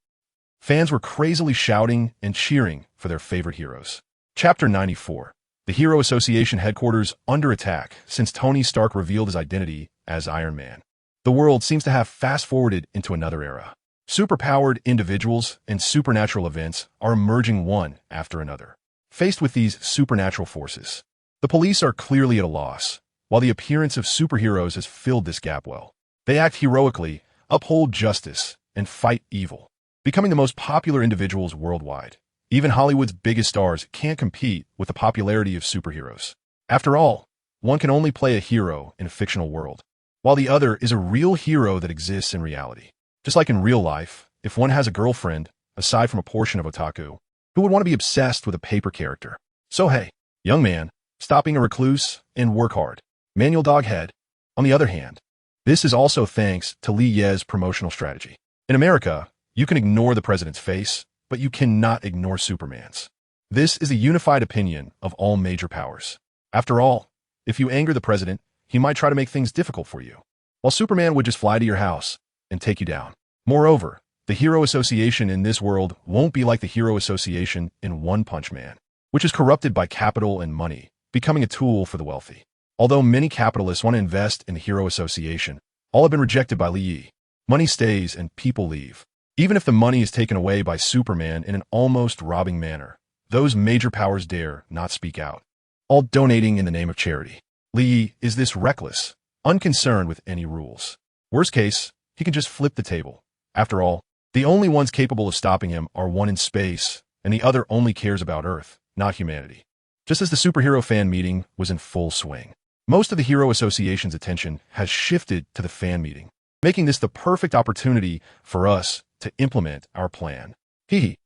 Fans were crazily shouting and cheering for their favorite heroes. Chapter 94. The Hero Association headquarters under attack since Tony Stark revealed his identity as Iron Man. The world seems to have fast-forwarded into another era. Superpowered individuals and supernatural events are emerging one after another. Faced with these supernatural forces, the police are clearly at a loss, while the appearance of superheroes has filled this gap well. They act heroically, uphold justice, and fight evil, becoming the most popular individuals worldwide. Even Hollywood's biggest stars can't compete with the popularity of superheroes. After all, one can only play a hero in a fictional world, while the other is a real hero that exists in reality. Just like in real life, if one has a girlfriend, aside from a portion of otaku, who would want to be obsessed with a paper character? So hey, young man, stop being a recluse and work hard. Manual Doghead. On the other hand, this is also thanks to Lee Ye's promotional strategy. In America, you can ignore the president's face, but you cannot ignore Superman's. This is the unified opinion of all major powers. After all, if you anger the president, he might try to make things difficult for you, while Superman would just fly to your house and take you down. Moreover, the hero association in this world won't be like the hero association in One Punch Man, which is corrupted by capital and money, becoming a tool for the wealthy. Although many capitalists want to invest in the hero association, all have been rejected by Lee Ye. Money stays and people leave. Even if the money is taken away by Superman in an almost robbing manner, those major powers dare not speak out, all donating in the name of charity. Lee Ye is this reckless, unconcerned with any rules. Worst case, he can just flip the table. After all, the only ones capable of stopping him are one in space, and the other only cares about Earth, not humanity. Just as the superhero fan meeting was in full swing, most of the Hero Association's attention has shifted to the fan meeting, making this the perfect opportunity for us to implement our plan.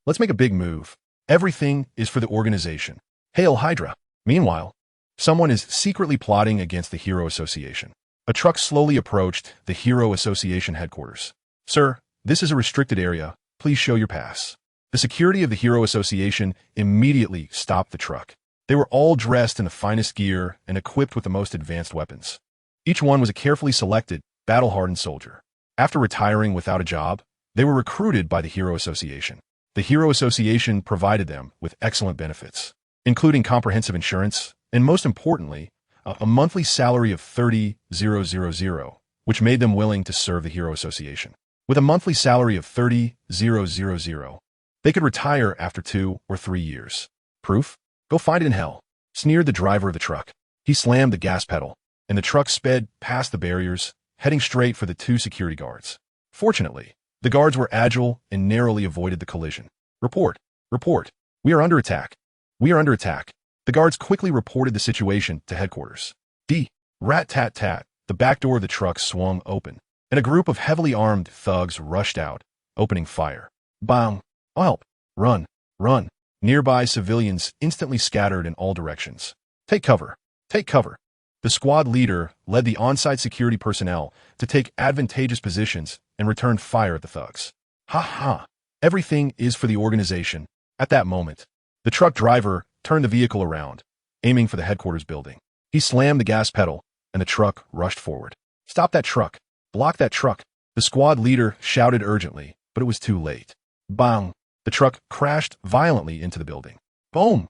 Let's make a big move. Everything is for the organization. Hail Hydra. Meanwhile, someone is secretly plotting against the Hero Association. A truck slowly approached the Hero Association headquarters. Sir, this is a restricted area. Please show your pass. The security of the Hero Association immediately stopped the truck. They were all dressed in the finest gear and equipped with the most advanced weapons. Each one was a carefully selected, battle-hardened soldier. After retiring without a job, they were recruited by the Hero Association. The Hero Association provided them with excellent benefits, including comprehensive insurance, and most importantly, a monthly salary of 30,000, which made them willing to serve the Hero Association. With a monthly salary of 30,000, they could retire after 2 or 3 years. Proof? Go find it in hell, sneered the driver of the truck. He slammed the gas pedal, and the truck sped past the barriers, heading straight for the 2 security guards. Fortunately, the guards were agile and narrowly avoided the collision. Report. We are under attack. The guards quickly reported the situation to headquarters. Rat-tat-tat, the back door of the truck swung open, and a group of heavily armed thugs rushed out, opening fire. Bang! Help! Run! Nearby civilians instantly scattered in all directions. Take cover! The squad leader led the on-site security personnel to take advantageous positions and returned fire at the thugs. Everything is for the organization. At that moment, the truck driver turned the vehicle around, aiming for the headquarters building. He slammed the gas pedal, and the truck rushed forward. Stop that truck! Block that truck! The squad leader shouted urgently, but it was too late. Bang! The truck crashed violently into the building. Boom!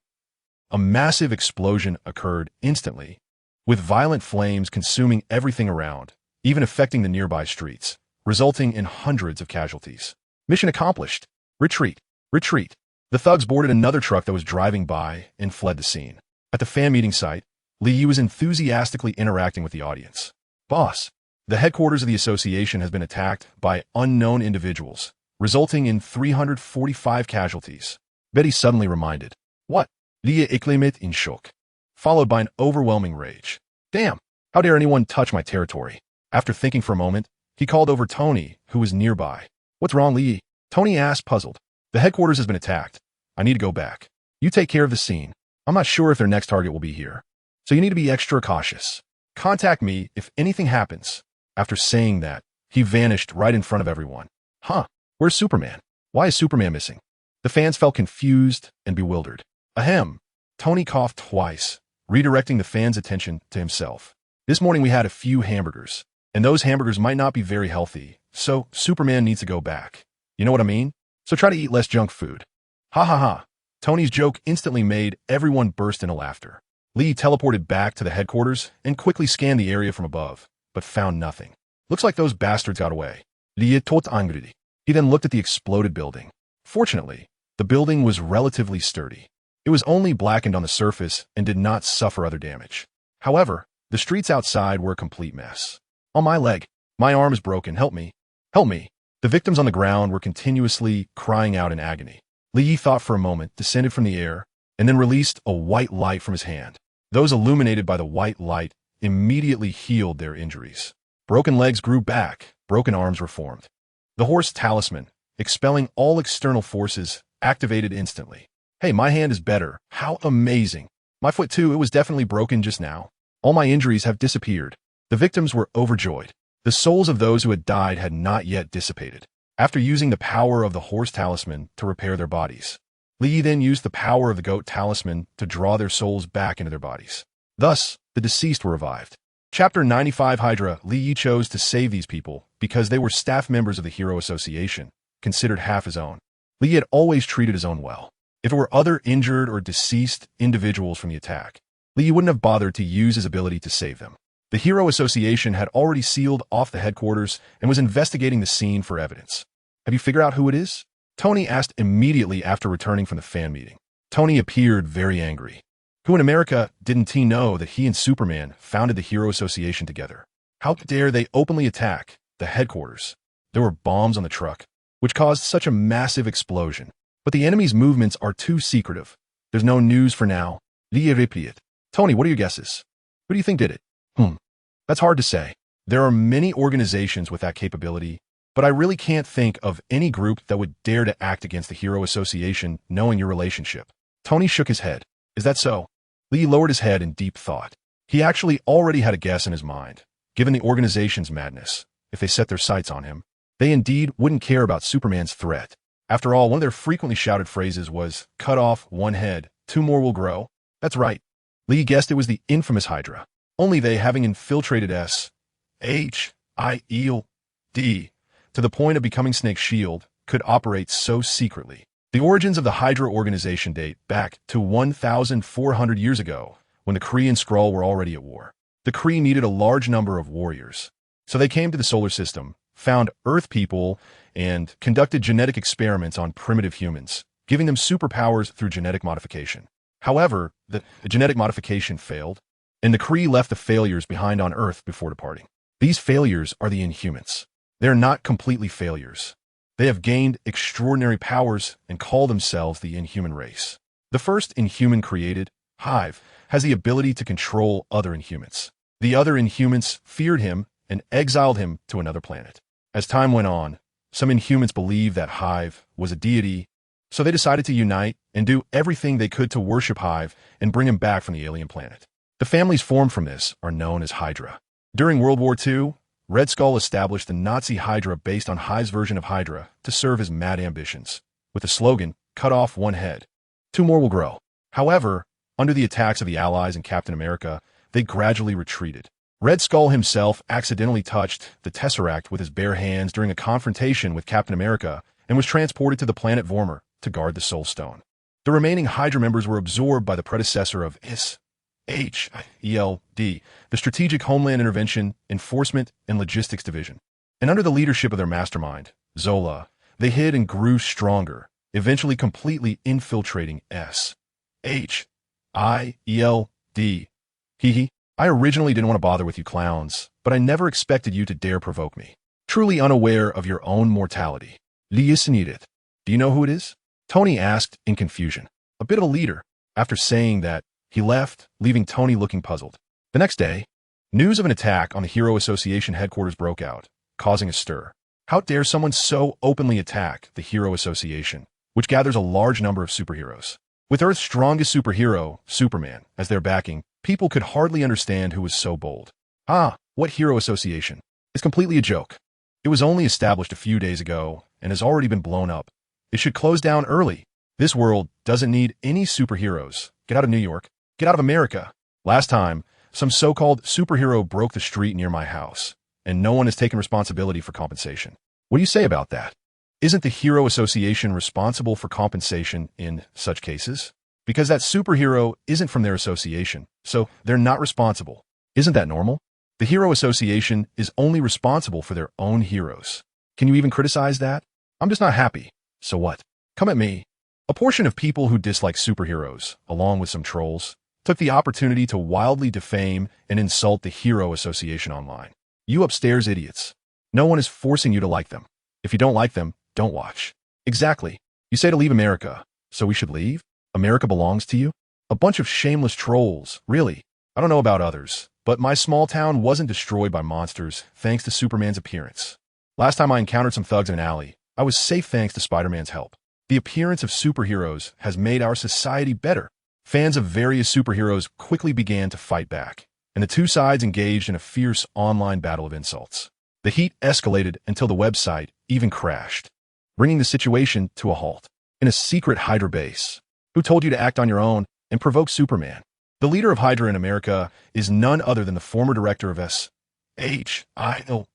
A massive explosion occurred instantly, with violent flames consuming everything around, even affecting the nearby streets, resulting in hundreds of casualties. Mission accomplished. Retreat. The thugs boarded another truck that was driving by and fled the scene. At the fan meeting site, Lee Ye was enthusiastically interacting with the audience. Boss, the headquarters of the association has been attacked by unknown individuals, resulting in 345 casualties. Betty suddenly reminded. What? Lee Ye exclaimed in shock, followed by an overwhelming rage. Damn, how dare anyone touch my territory? After thinking for a moment, he called over Tony, who was nearby. What's wrong, Lee Ye? Tony asked, puzzled. The headquarters has been attacked. I need to go back. You take care of the scene. I'm not sure if their next target will be here, so you need to be extra cautious. Contact me if anything happens. After saying that, he vanished right in front of everyone. Where's Superman? Why is Superman missing? The fans felt confused and bewildered. Ahem. Tony coughed twice, redirecting the fans' attention to himself. This morning we had a few hamburgers, and those hamburgers might not be very healthy, so Superman needs to go back. You know what I mean? So try to eat less junk food. Tony's joke instantly made everyone burst into laughter. Lee teleported back to the headquarters and quickly scanned the area from above, but found nothing. Looks like those bastards got away. Lee tot angry. He then looked at the exploded building. Fortunately, the building was relatively sturdy. It was only blackened on the surface and did not suffer other damage. However, the streets outside were a complete mess. On my leg. My arm is broken. Help me. The victims on the ground were continuously crying out in agony. Li Yi thought for a moment, descended from the air, and then released a white light from his hand. Those illuminated by the white light immediately healed their injuries. Broken legs grew back, broken arms were formed. The horse talisman, expelling all external forces, activated instantly. Hey, my hand is better. How amazing. My foot too, it was definitely broken just now. All my injuries have disappeared. The victims were overjoyed. The souls of those who had died had not yet dissipated. After using the power of the horse talisman to repair their bodies, Li Yi then used the power of the goat talisman to draw their souls back into their bodies. Thus, the deceased were revived. Chapter 95 Hydra. Li Yi chose to save these people because they were staff members of the Hero Association, considered half his own. Li Yi had always treated his own well. If it were other injured or deceased individuals from the attack, Li Yi wouldn't have bothered to use his ability to save them. The Hero Association had already sealed off the headquarters and was investigating the scene for evidence. Have you figured out who it is? Tony asked immediately after returning from the fan meeting. Tony appeared very angry. Who in America didn't he know that he and Superman founded the Hero Association together? How dare they openly attack the headquarters? There were bombs on the truck, which caused such a massive explosion. But the enemy's movements are too secretive. There's no news for now. Tony, what are your guesses? Who do you think did it? That's hard to say. There are many organizations with that capability, but I really can't think of any group that would dare to act against the Hero Association knowing your relationship. Tony shook his head. Is that so? Lee lowered his head in deep thought. He actually already had a guess in his mind. Given the organization's madness, if they set their sights on him, they indeed wouldn't care about Superman's threat. After all, one of their frequently shouted phrases was, "Cut off one head, 2 more will grow." That's right. Lee guessed it was the infamous Hydra. Only they, having infiltrated S.H.I.E.L.D. to the point of becoming Snake's shield, could operate so secretly. The origins of the Hydra organization date back to 1,400 years ago, when the Kree and Skrull were already at war. The Kree needed a large number of warriors. So they came to the solar system, found Earth people, and conducted genetic experiments on primitive humans, giving them superpowers through genetic modification. However, the genetic modification failed, and the Kree left the failures behind on Earth before departing. These failures are the Inhumans. They're not completely failures. They have gained extraordinary powers and call themselves the Inhuman race. The first Inhuman created, Hive, has the ability to control other Inhumans. The other Inhumans feared him and exiled him to another planet. As time went on, some Inhumans believed that Hive was a deity, so they decided to unite and do everything they could to worship Hive and bring him back from the alien planet. The families formed from this are known as Hydra. During World War II, Red Skull established the Nazi Hydra based on Hive's version of Hydra to serve his mad ambitions, with the slogan, "Cut off one head, 2 more will grow." However, under the attacks of the Allies and Captain America, they gradually retreated. Red Skull himself accidentally touched the Tesseract with his bare hands during a confrontation with Captain America and was transported to the planet Vormir to guard the Soul Stone. The remaining Hydra members were absorbed by the predecessor of S.H.I.E.L.D., the Strategic Homeland Intervention, Enforcement, and Logistics Division. And under the leadership of their mastermind, Zola, they hid and grew stronger, eventually completely infiltrating S.H.I.E.L.D. I originally didn't want to bother with you clowns, but I never expected you to dare provoke me. Truly unaware of your own mortality. Do you know who it is? Tony asked in confusion. A bit of a leader. After saying that, he left, leaving Tony looking puzzled. The next day, news of an attack on the Hero Association headquarters broke out, causing a stir. How dare someone so openly attack the Hero Association, which gathers a large number of superheroes? With Earth's strongest superhero, Superman, as their backing, people could hardly understand who was so bold. What Hero Association? It's completely a joke. It was only established a few days ago and has already been blown up. It should close down early. This world doesn't need any superheroes. Get out of New York. Get out of America. Last time, some so-called superhero broke the street near my house, and no one has taken responsibility for compensation. What do you say about that? Isn't the Hero Association responsible for compensation in such cases? Because that superhero isn't from their association, so they're not responsible. Isn't that normal? The Hero Association is only responsible for their own heroes. Can you even criticize that? I'm just not happy. So what? Come at me. A portion of people who dislike superheroes, along with some trolls, took the opportunity to wildly defame and insult the Hero Association online. You upstairs idiots. No one is forcing you to like them. If you don't like them, don't watch. Exactly. You say to leave America, so we should leave? America belongs to you? A bunch of shameless trolls, really. I don't know about others, but my small town wasn't destroyed by monsters thanks to Superman's appearance. Last time I encountered some thugs in an alley, I was safe thanks to Spider-Man's help. The appearance of superheroes has made our society better. Fans of various superheroes quickly began to fight back, and the two sides engaged in a fierce online battle of insults. The heat escalated until the website even crashed, bringing the situation to a halt. In a secret Hydra base, who told you to act on your own and provoke Superman? The leader of Hydra in America is none other than the former director of SHIELD,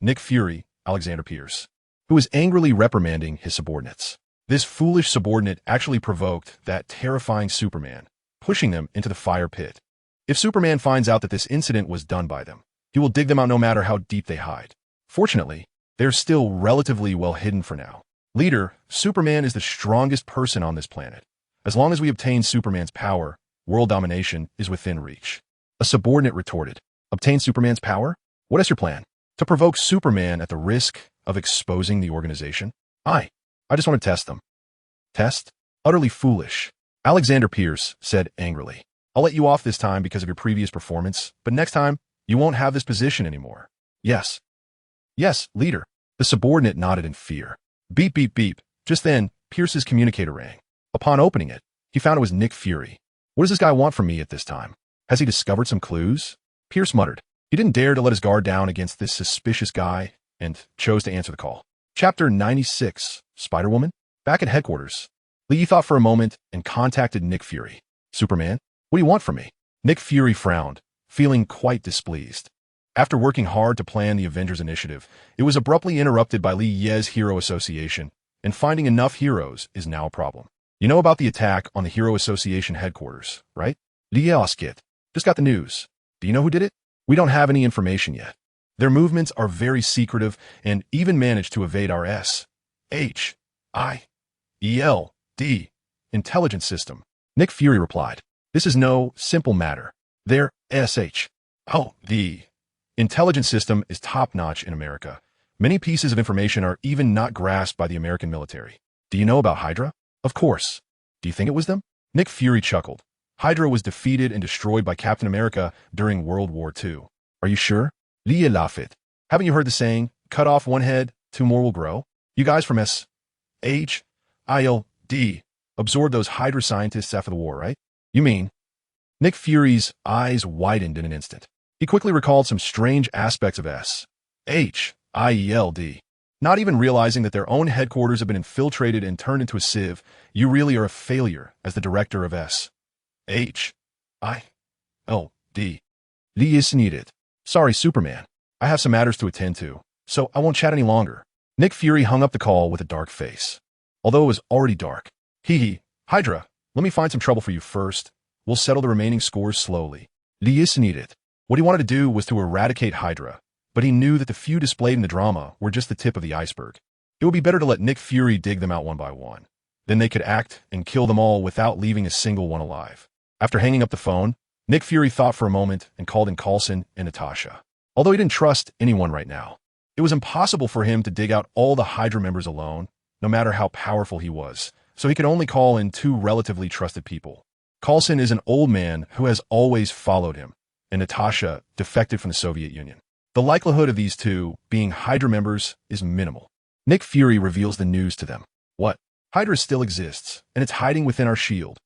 Nick Fury, Alexander Pierce, who was angrily reprimanding his subordinates. This foolish subordinate actually provoked that terrifying Superman, pushing them into the fire pit. If Superman finds out that this incident was done by them, he will dig them out no matter how deep they hide. Fortunately, they're still relatively well hidden for now. Leader, Superman is the strongest person on this planet. As long as we obtain Superman's power, world domination is within reach. A subordinate retorted, obtain Superman's power? What is your plan? To provoke Superman at the risk of exposing the organization? I just want to test them. Test? Utterly foolish. Alexander Pierce said angrily. I'll let you off this time because of your previous performance, but next time, you won't have this position anymore. Yes. Yes, leader. The subordinate nodded in fear. Beep, beep, beep. Just then, Pierce's communicator rang. Upon opening it, he found it was Nick Fury. What does this guy want from me at this time? Has he discovered some clues? Pierce muttered. He didn't dare to let his guard down against this suspicious guy and chose to answer the call. Chapter 96, Spider-Woman? Back at headquarters, Lee thought for a moment and contacted Nick Fury. Superman, what do you want from me? Nick Fury frowned, feeling quite displeased. After working hard to plan the Avengers Initiative, it was abruptly interrupted by Ye's Hero Association, and finding enough heroes is now a problem. You know about the attack on the Hero Association headquarters, right? Skit. Just got the news. Do you know who did it? We don't have any information yet. Their movements are very secretive and even managed to evade our SHIELD intelligence system. Nick Fury replied, this is no simple matter. Their SHIELD intelligence system is top-notch in America. Many pieces of information are even not grasped by the American military. Do you know about Hydra? Of course. Do you think it was them? Nick Fury chuckled. Hydra was defeated and destroyed by Captain America during World War II. Are you sure? Lee laughed. Haven't you heard the saying, cut off one head, two more will grow? You guys from SHIELD absorbed those Hydra scientists after the war, right? You mean? Nick Fury's eyes widened in an instant. He quickly recalled some strange aspects of SHIELD. Not even realizing that their own headquarters have been infiltrated and turned into a sieve, you really are a failure as the director of SHIELD. Lee is needed. Sorry, Superman. I have some matters to attend to, so I won't chat any longer. Nick Fury hung up the call with a dark face. Although it was already dark. Hydra, let me find some trouble for you first. We'll settle the remaining scores slowly. Lee is needed. What he wanted to do was to eradicate Hydra, but he knew that the few displayed in the drama were just the tip of the iceberg. It would be better to let Nick Fury dig them out one by one. Then they could act and kill them all without leaving a single one alive. After hanging up the phone, Nick Fury thought for a moment and called in Coulson and Natasha. Although he didn't trust anyone right now, it was impossible for him to dig out all the Hydra members alone, no matter how powerful he was, so he could only call in two relatively trusted people. Coulson is an old man who has always followed him, and Natasha defected from the Soviet Union. The likelihood of these two being Hydra members is minimal. Nick Fury reveals the news to them. What? Hydra still exists, and it's hiding within our shield.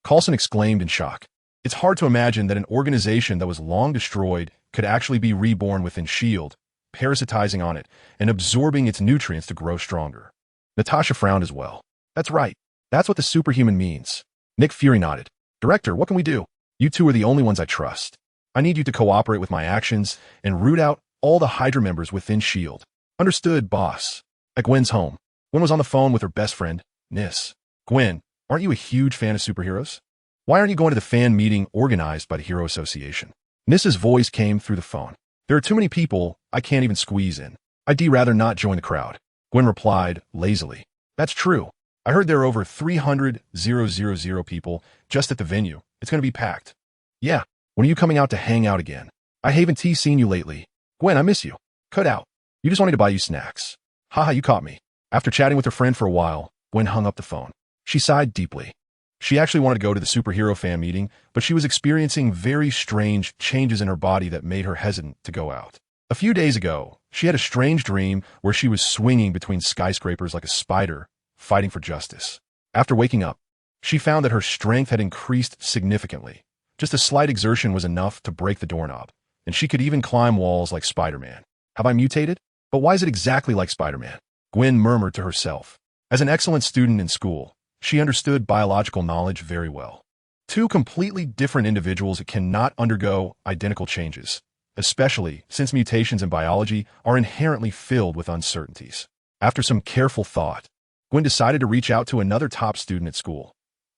Coulson exclaimed in shock. It's hard to imagine that an organization that was long destroyed could actually be reborn within S.H.I.E.L.D., parasitizing on it and absorbing its nutrients to grow stronger. Natasha frowned as well. That's right. That's what the superhuman means. Nick Fury nodded. Director, what can we do? You two are the only ones I trust. I need you to cooperate with my actions and root out all the Hydra members within S.H.I.E.L.D. Understood, boss. At Gwen's home, Gwen was on the phone with her best friend, Nis. Gwen, aren't you a huge fan of superheroes? Why aren't you going to the fan meeting organized by the Hero Association? Nis's voice came through the phone. There are too many people I can't even squeeze in. I'd rather not join the crowd. Gwen replied lazily. That's true. I heard there are over 300,000 people just at the venue. It's going to be packed. Yeah. When are you coming out to hang out again? I haven't seen you lately. Gwen, I miss you. Cut out. You just wanted to buy you snacks. Haha, you caught me. After chatting with her friend for a while, Gwen hung up the phone. She sighed deeply. She actually wanted to go to the superhero fan meeting, but she was experiencing very strange changes in her body that made her hesitant to go out. A few days ago, she had a strange dream where she was swinging between skyscrapers like a spider, fighting for justice. After waking up, she found that her strength had increased significantly. Just a slight exertion was enough to break the doorknob, and she could even climb walls like Spider-Man. Have I mutated? But why is it exactly like Spider-Man? Gwen murmured to herself. As an excellent student in school, she understood biological knowledge very well. Two completely different individuals cannot undergo identical changes, especially since mutations in biology are inherently filled with uncertainties. After some careful thought, Gwen decided to reach out to another top student at school,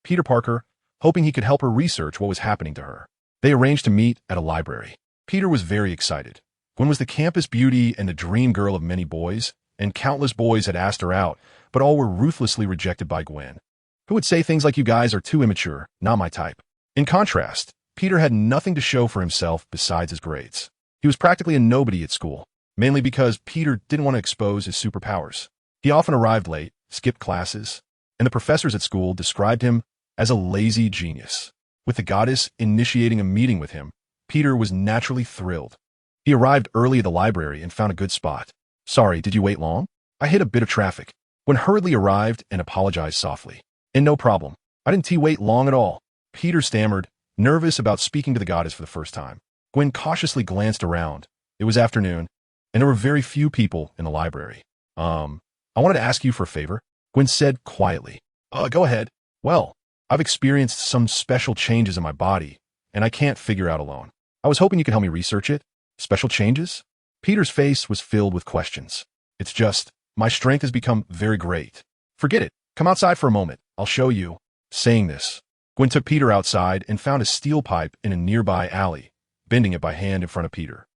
Peter Parker, hoping he could help her research what was happening to her. They arranged to meet at a library. Peter was very excited. Gwen was the campus beauty and the dream girl of many boys, and countless boys had asked her out, but all were ruthlessly rejected by Gwen, who would say things like, "You guys are too immature, not my type." In contrast, Peter had nothing to show for himself besides his grades. He was practically a nobody at school, mainly because Peter didn't want to expose his superpowers. He often arrived late, skipped classes, and the professors at school described him as a lazy genius. With the goddess initiating a meeting with him, Peter was naturally thrilled. He arrived early at the library and found a good spot. "Sorry, did you wait long? I hit a bit of traffic." Gwen hurriedly arrived and apologized softly. "And no problem. I didn't wait long at all." Peter stammered, nervous about speaking to the goddess for the first time. Gwen cautiously glanced around. It was afternoon, and there were very few people in the library. I wanted to ask you for a favor," Gwen said quietly. Go ahead." "Well, I've experienced some special changes in my body, and I can't figure out alone. I was hoping you could help me research it." "Special changes?" Peter's face was filled with questions. "It's just, my strength has become very great." "Forget it. Come outside for a moment. I'll show you." Saying this, Gwen took Peter outside and found a steel pipe in a nearby alley, bending it by hand in front of Peter.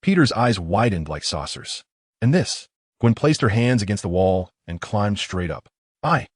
Peter's eyes widened like saucers. "And this?" Gwen placed her hands against the wall and climbed straight up. I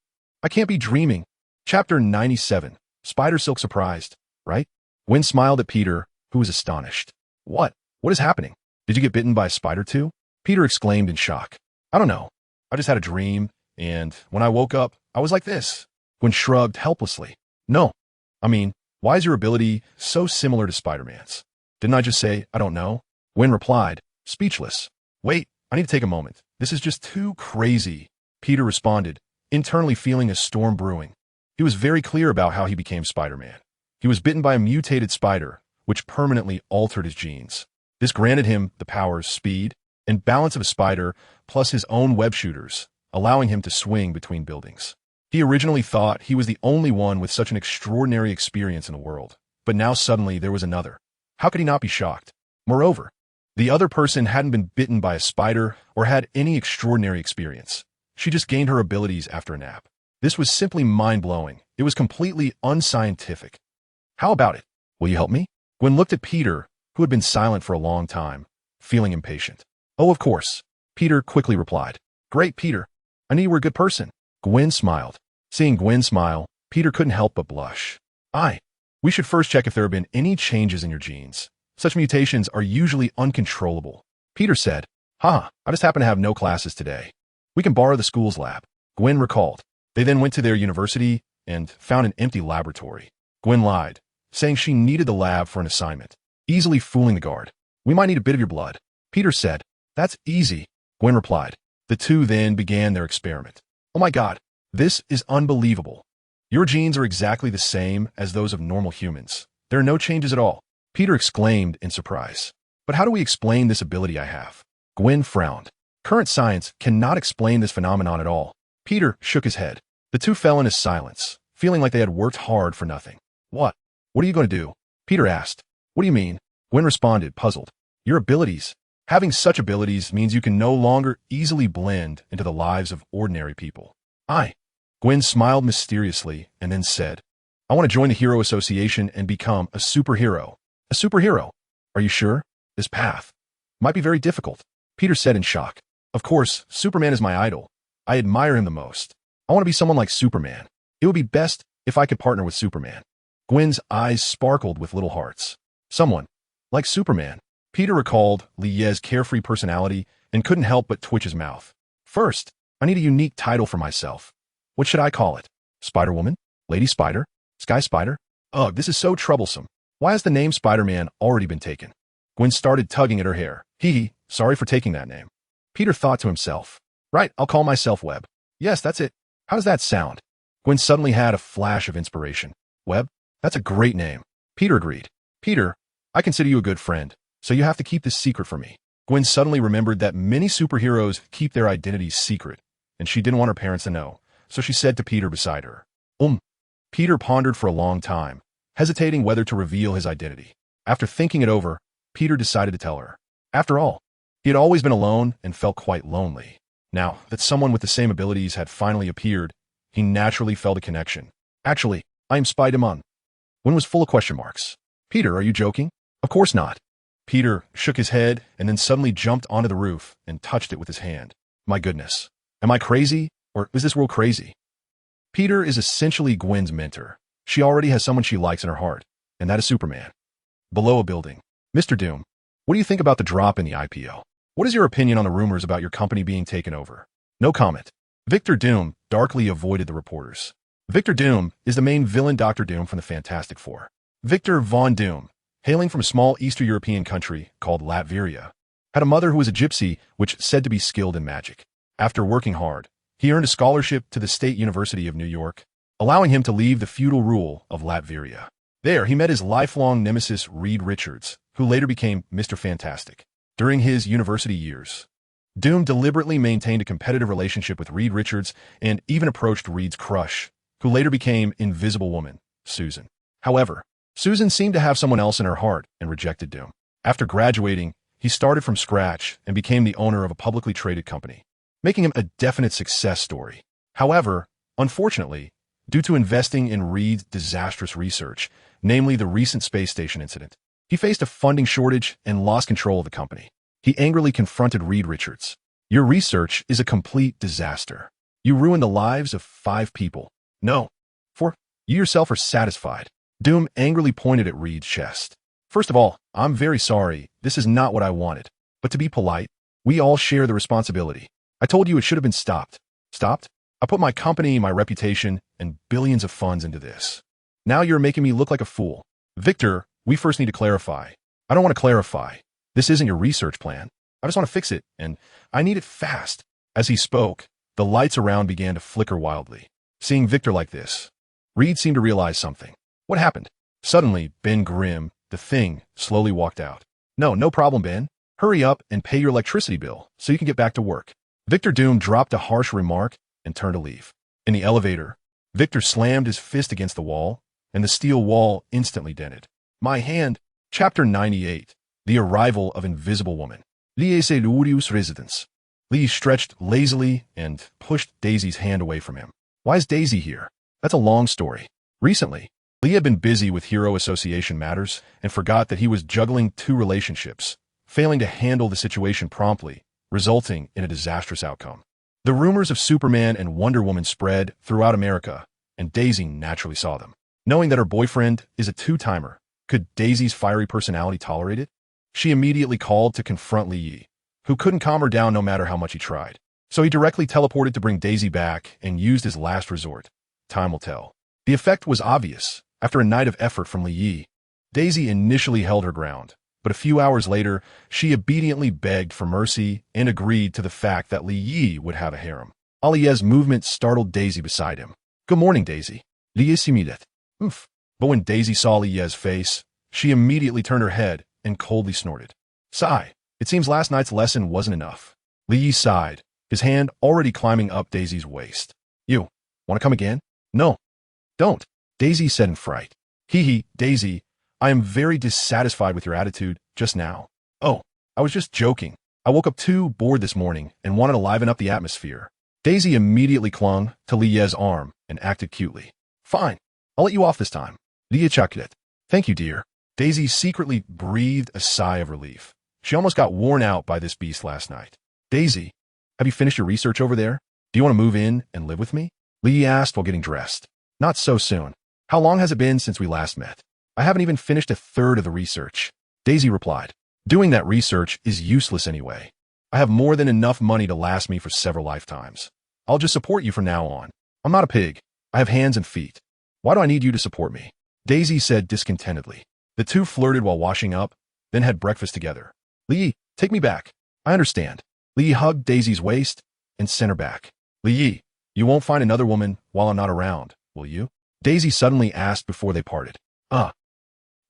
can't be dreaming." Chapter 97. Spider Silk surprised, right? Gwen smiled at Peter, who was astonished. What is happening? Did you get bitten by a spider too?" Peter exclaimed in shock. "I don't know. I just had a dream, and when I woke up, I was like this." Gwen shrugged helplessly. "No. I mean, why is your ability so similar to Spider-Man's?" "Didn't I just say, I don't know?" Gwen replied, speechless. "Wait, I need to take a moment. This is just too crazy." Peter responded, internally feeling a storm brewing. He was very clear about how he became Spider-Man. He was bitten by a mutated spider, which permanently altered his genes. This granted him the powers, speed, and balance of a spider, plus his own web shooters, allowing him to swing between buildings. He originally thought he was the only one with such an extraordinary experience in the world, but now suddenly there was another. How could he not be shocked? Moreover, the other person hadn't been bitten by a spider or had any extraordinary experience. She just gained her abilities after a nap. This was simply mind-blowing. It was completely unscientific. "How about it? Will you help me?" Gwen looked at Peter, who had been silent for a long time, feeling impatient. "Oh, of course," Peter quickly replied. "Great, Peter. I knew you were a good person." Gwen smiled. Seeing Gwen smile, Peter couldn't help but blush. We should first check if there have been any changes in your genes. Such mutations are usually uncontrollable." Peter said, I just happen to have no classes today. We can borrow the school's lab." Gwen recalled. They then went to their university and found an empty laboratory. Gwen lied, saying she needed the lab for an assignment, easily fooling the guard. "We might need a bit of your blood." Peter said. "That's easy," Gwen replied. The two then began their experiment. "Oh my God, this is unbelievable. Your genes are exactly the same as those of normal humans. There are no changes at all," Peter exclaimed in surprise. "But how do we explain this ability I have?" Gwen frowned. "Current science cannot explain this phenomenon at all." Peter shook his head. The two fell into silence, feeling like they had worked hard for nothing. What are you going to do?" Peter asked. "What do you mean?" Gwen responded, puzzled. "Your abilities. Having such abilities means you can no longer easily blend into the lives of ordinary people." Gwen smiled mysteriously and then said, "I want to join the Hero Association and become a superhero." "A superhero? Are you sure? This path might be very difficult," Peter said in shock. "Of course, Superman is my idol. I admire him the most. I want to be someone like Superman. It would be best if I could partner with Superman." Gwen's eyes sparkled with little hearts. Someone like Superman. Peter recalled Lie's carefree personality and couldn't help but twitch his mouth. "First, I need a unique title for myself. What should I call it? Spider-Woman? Lady Spider? Sky Spider? Ugh, this is so troublesome. Why has the name Spider-Man already been taken? Gwen started tugging at her hair. Hee, sorry for taking that name. Peter thought to himself. Right, I'll call myself Web. Yes, that's it. How does that sound? Gwen suddenly had a flash of inspiration. Web? That's a great name. Peter agreed. Peter, I consider you a good friend, so you have to keep this secret from me. Gwen suddenly remembered that many superheroes keep their identities secret, and she didn't want her parents to know, so she said to Peter beside her. Peter pondered for a long time, hesitating whether to reveal his identity. After thinking it over, Peter decided to tell her. After all, he had always been alone and felt quite lonely. Now that someone with the same abilities had finally appeared, he naturally felt a connection. Actually, I am Spider-Man. Gwen was full of question marks. Peter, are you joking? Of course not. Peter shook his head and then suddenly jumped onto the roof and touched it with his hand. My goodness. Am I crazy, or is this world crazy? Peter is essentially Gwen's mentor. She already has someone she likes in her heart, and that is Superman. Below a building. Mr. Doom, what do you think about the drop in the IPO? What is your opinion on the rumors about your company being taken over? No comment. Victor Doom darkly avoided the reporters. Victor Doom is the main villain Dr. Doom from the Fantastic Four. Victor Von Doom, hailing from a small Eastern European country called Latveria, had a mother who was a gypsy which said to be skilled in magic. After working hard, he earned a scholarship to the State University of New York, allowing him to leave the feudal rule of Latveria. There, he met his lifelong nemesis Reed Richards, who later became Mr. Fantastic. During his university years, Doom deliberately maintained a competitive relationship with Reed Richards and even approached Reed's crush, who later became Invisible Woman, Susan. However, Susan seemed to have someone else in her heart and rejected Doom. After graduating, he started from scratch and became the owner of a publicly traded company, making him a definite success story. However, unfortunately, due to investing in Reed's disastrous research, namely the recent space station incident, he faced a funding shortage and lost control of the company. He angrily confronted Reed Richards. Your research is a complete disaster. You ruined the lives of 5 people. No. 4. You yourself are satisfied. Doom angrily pointed at Reed's chest. First of all, I'm very sorry. This is not what I wanted. But to be polite, we all share the responsibility. I told you it should have been stopped. Stopped? I put my company, my reputation, and billions of funds into this. Now you're making me look like a fool. Victor, we first need to clarify. I don't want to clarify. This isn't your research plan. I just want to fix it, and I need it fast. As he spoke, the lights around began to flicker wildly. Seeing Victor like this, Reed seemed to realize something. What happened? Suddenly, Ben Grimm, the Thing, slowly walked out. No problem, Ben. Hurry up and pay your electricity bill so you can get back to work. Victor Doom dropped a harsh remark and turned to leave. In the elevator, Victor slammed his fist against the wall, and the steel wall instantly dented. My hand. Chapter 98. The Arrival of Invisible Woman. Lies residence. Lee stretched lazily and pushed Daisy's hand away from him. Why is Daisy here? That's a long story. Recently, Lee had been busy with Hero Association matters and forgot that he was juggling 2 relationships, failing to handle the situation promptly, resulting in a disastrous outcome. The rumors of Superman and Wonder Woman spread throughout America, and Daisy naturally saw them. Knowing that her boyfriend is a 2-timer, could Daisy's fiery personality tolerate it? She immediately called to confront Li Yi, who couldn't calm her down no matter how much he tried. So he directly teleported to bring Daisy back and used his last resort. Time will tell. The effect was obvious. After a night of effort from Li Yi, Daisy initially held her ground, but a few hours later, she obediently begged for mercy and agreed to the fact that Li Yi would have a harem. Aliye's movement startled Daisy beside him. Good morning, Daisy. Li Yi similet. But when Daisy saw Li Yi's face, she immediately turned her head and coldly snorted. Sigh. It seems last night's lesson wasn't enough. Li Yi sighed, his hand already climbing up Daisy's waist. You, want to come again? No. Don't, Daisy said in fright. Daisy, I am very dissatisfied with your attitude just now. Oh, I was just joking. I woke up too bored this morning and wanted to liven up the atmosphere. Daisy immediately clung to Li Yi's arm and acted cutely. Fine, I'll let you off this time. Li Yi chocolate. Thank you, dear. Daisy secretly breathed a sigh of relief. She almost got worn out by this beast last night. Daisy, have you finished your research over there? Do you want to move in and live with me? Li Yi asked while getting dressed. Not so soon. How long has it been since we last met? I haven't even finished a third of the research. Daisy replied. Doing that research is useless anyway. I have more than enough money to last me for several lifetimes. I'll just support you from now on. I'm not a pig. I have hands and feet. Why do I need you to support me? Daisy said discontentedly. The two flirted while washing up, then had breakfast together. Li, take me back. I understand. Li hugged Daisy's waist and sent her back. Li, you won't find another woman while I'm not around, will you? Daisy suddenly asked before they parted.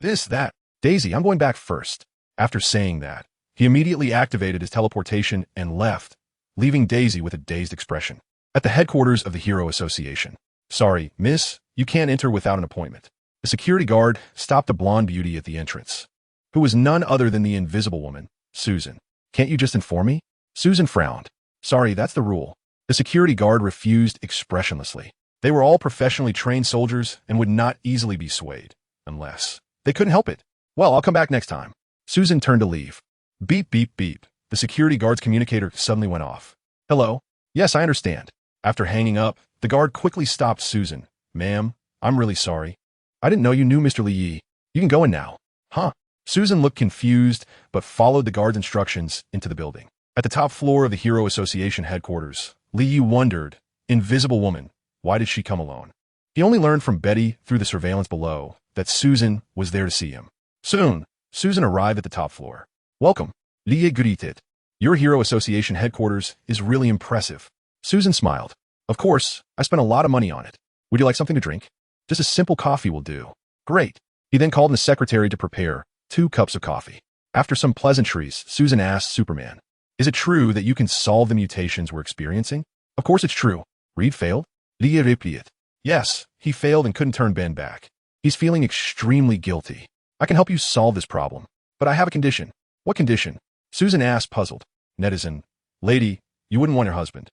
That. Daisy, I'm going back first. After saying that, he immediately activated his teleportation and left, leaving Daisy with a dazed expression. At the headquarters of the Hero Association. Sorry, miss, you can't enter without an appointment. The security guard stopped the blonde beauty at the entrance, who was none other than the invisible woman, Susan. Can't you just inform me? Susan frowned. Sorry, that's the rule. The security guard refused expressionlessly. They were all professionally trained soldiers and would not easily be swayed, unless they couldn't help it. Well, I'll come back next time. Susan turned to leave. Beep, beep, beep. The security guard's communicator suddenly went off. Hello? Yes, I understand. After hanging up, the guard quickly stopped Susan. Ma'am, I'm really sorry. I didn't know you knew Mr. Li. You can go in now. Huh? Susan looked confused, but followed the guard's instructions into the building. At the top floor of the Hero Association headquarters, Li wondered, invisible woman, why did she come alone? He only learned from Betty through the surveillance below that Susan was there to see him. Soon, Susan arrived at the top floor. Welcome, Li greeted. Your Hero Association headquarters is really impressive. Susan smiled. Of course, I spent a lot of money on it. Would you like something to drink? Just a simple coffee will do. Great. He then called in the secretary to prepare 2 cups of coffee. After some pleasantries, Susan asked Superman, is it true that you can solve the mutations we're experiencing? Of course it's true. Reed failed? Li replied. Yes, he failed and couldn't turn Ben back. He's feeling extremely guilty. I can help you solve this problem, but I have a condition. What condition? Susan asked, puzzled. Netizen, lady, you wouldn't want your husband.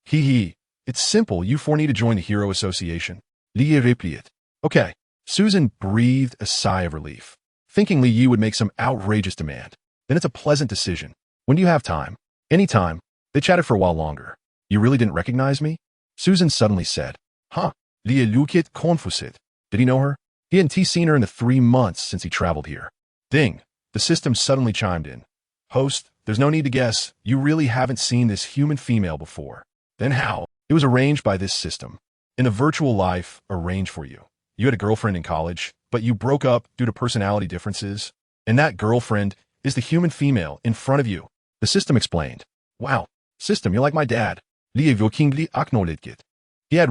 It's simple, you 4 need to join the Hero Association. Li replied. Okay. Susan breathed a sigh of relief, thinking Li Yi would make some outrageous demand. Then it's a pleasant decision. When do you have time? Anytime. They chatted for a while longer. You really didn't recognize me? Susan suddenly said. Huh? Li looked confused. Did he know her? He hadn't seen her in the 3 months since he traveled here. Ding. The system suddenly chimed in. Host, there's no need to guess. You really haven't seen this human female before. Then how? It was arranged by this system. In a virtual life, arranged for you. You had a girlfriend in college, but you broke up due to personality differences, and that girlfriend is the human female in front of you. The system explained. Wow, system, you're like my dad. He had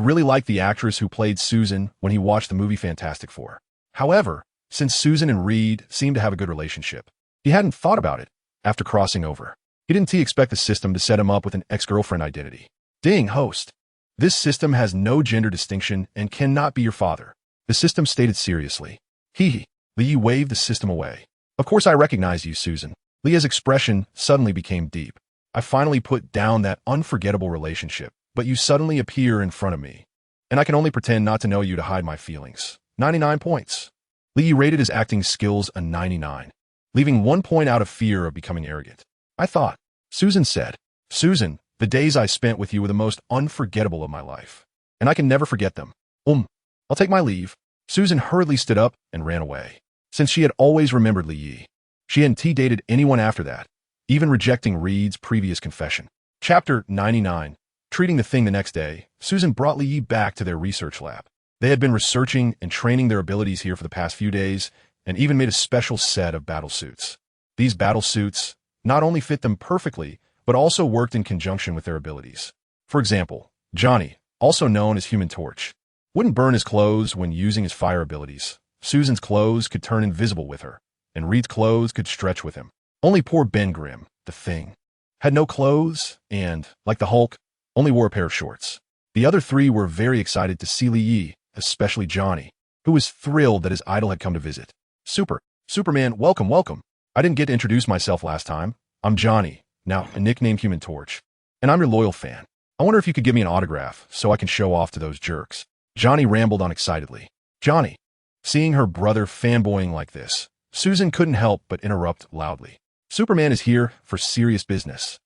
really liked the actress who played Susan when he watched the movie Fantastic Four. However, since Susan and Reed seemed to have a good relationship, he hadn't thought about it after crossing over. He didn't expect the system to set him up with an ex-girlfriend identity. Ding, host. This system has no gender distinction and cannot be your father. The system stated seriously. Li waved the system away. Of course I recognize you, Susan. Leah's expression suddenly became deep. I finally put down that unforgettable relationship, but you suddenly appear in front of me. And I can only pretend not to know you to hide my feelings. 99 points. Li rated his acting skills a 99, leaving 1 point out of fear of becoming arrogant. I thought. Susan said. Susan, the days I spent with you were the most unforgettable of my life, and I can never forget them. I'll take my leave. Susan hurriedly stood up and ran away. Since she had always remembered Li Yi, she hadn't dated anyone after that, even rejecting Reed's previous confession. Chapter 99. Treating the thing the next day, Susan brought Li Yi back to their research lab. They had been researching and training their abilities here for the past few days, and even made a special set of battle suits. These battle suits not only fit them perfectly, but also worked in conjunction with their abilities. For example, Johnny, also known as Human Torch, wouldn't burn his clothes when using his fire abilities. Susan's clothes could turn invisible with her, and Reed's clothes could stretch with him. Only poor Ben Grimm, the Thing, had no clothes and, like the Hulk, only wore a pair of shorts. The other 3 were very excited to see Li Yi, especially Johnny, who was thrilled that his idol had come to visit. Superman, welcome. I didn't get to introduce myself last time. I'm Johnny, now a nickname Human Torch, and I'm your loyal fan. I wonder if you could give me an autograph so I can show off to those jerks. Johnny rambled on excitedly. Johnny. Seeing her brother fanboying like this, Susan couldn't help but interrupt loudly. Superman is here for serious business.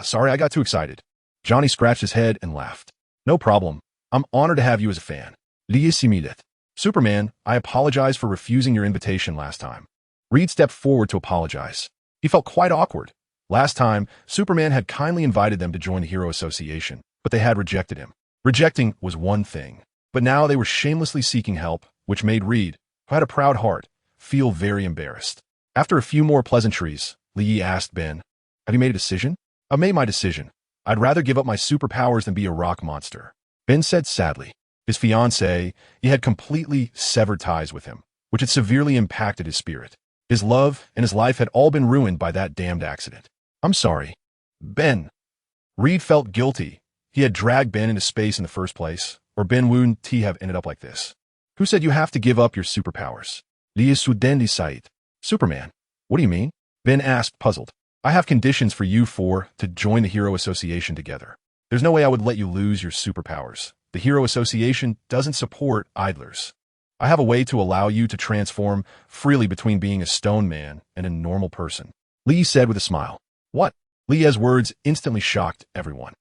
Sorry, I got too excited. Johnny scratched his head and laughed. No problem. I'm honored to have you as a fan. Superman, I apologize for refusing your invitation last time. Reed stepped forward to apologize. He felt quite awkward. Last time, Superman had kindly invited them to join the Hero Association, but they had rejected him. Rejecting was one thing, but now they were shamelessly seeking help, which made Reed, who had a proud heart, feel very embarrassed. After a few more pleasantries, Lee asked Ben, "Have you made a decision?" "I've made my decision. I'd rather give up my superpowers than be a rock monster," Ben said sadly. His fiancée, he had completely severed ties with him, which had severely impacted his spirit. His love and his life had all been ruined by that damned accident. "I'm sorry, Ben." Reed felt guilty. He had dragged Ben into space in the first place, or Ben wouldn't have ended up like this. "Who said you have to give up your superpowers?" "Lee Sudendi Said." "Superman? What do you mean?" Ben asked, puzzled. "I have conditions for you four to join the Hero Association together. There's no way I would let you lose your superpowers. The Hero Association doesn't support idlers. I have a way to allow you to transform freely between being a stone man and a normal person," Lee said with a smile. "What?" Lee's words instantly shocked everyone.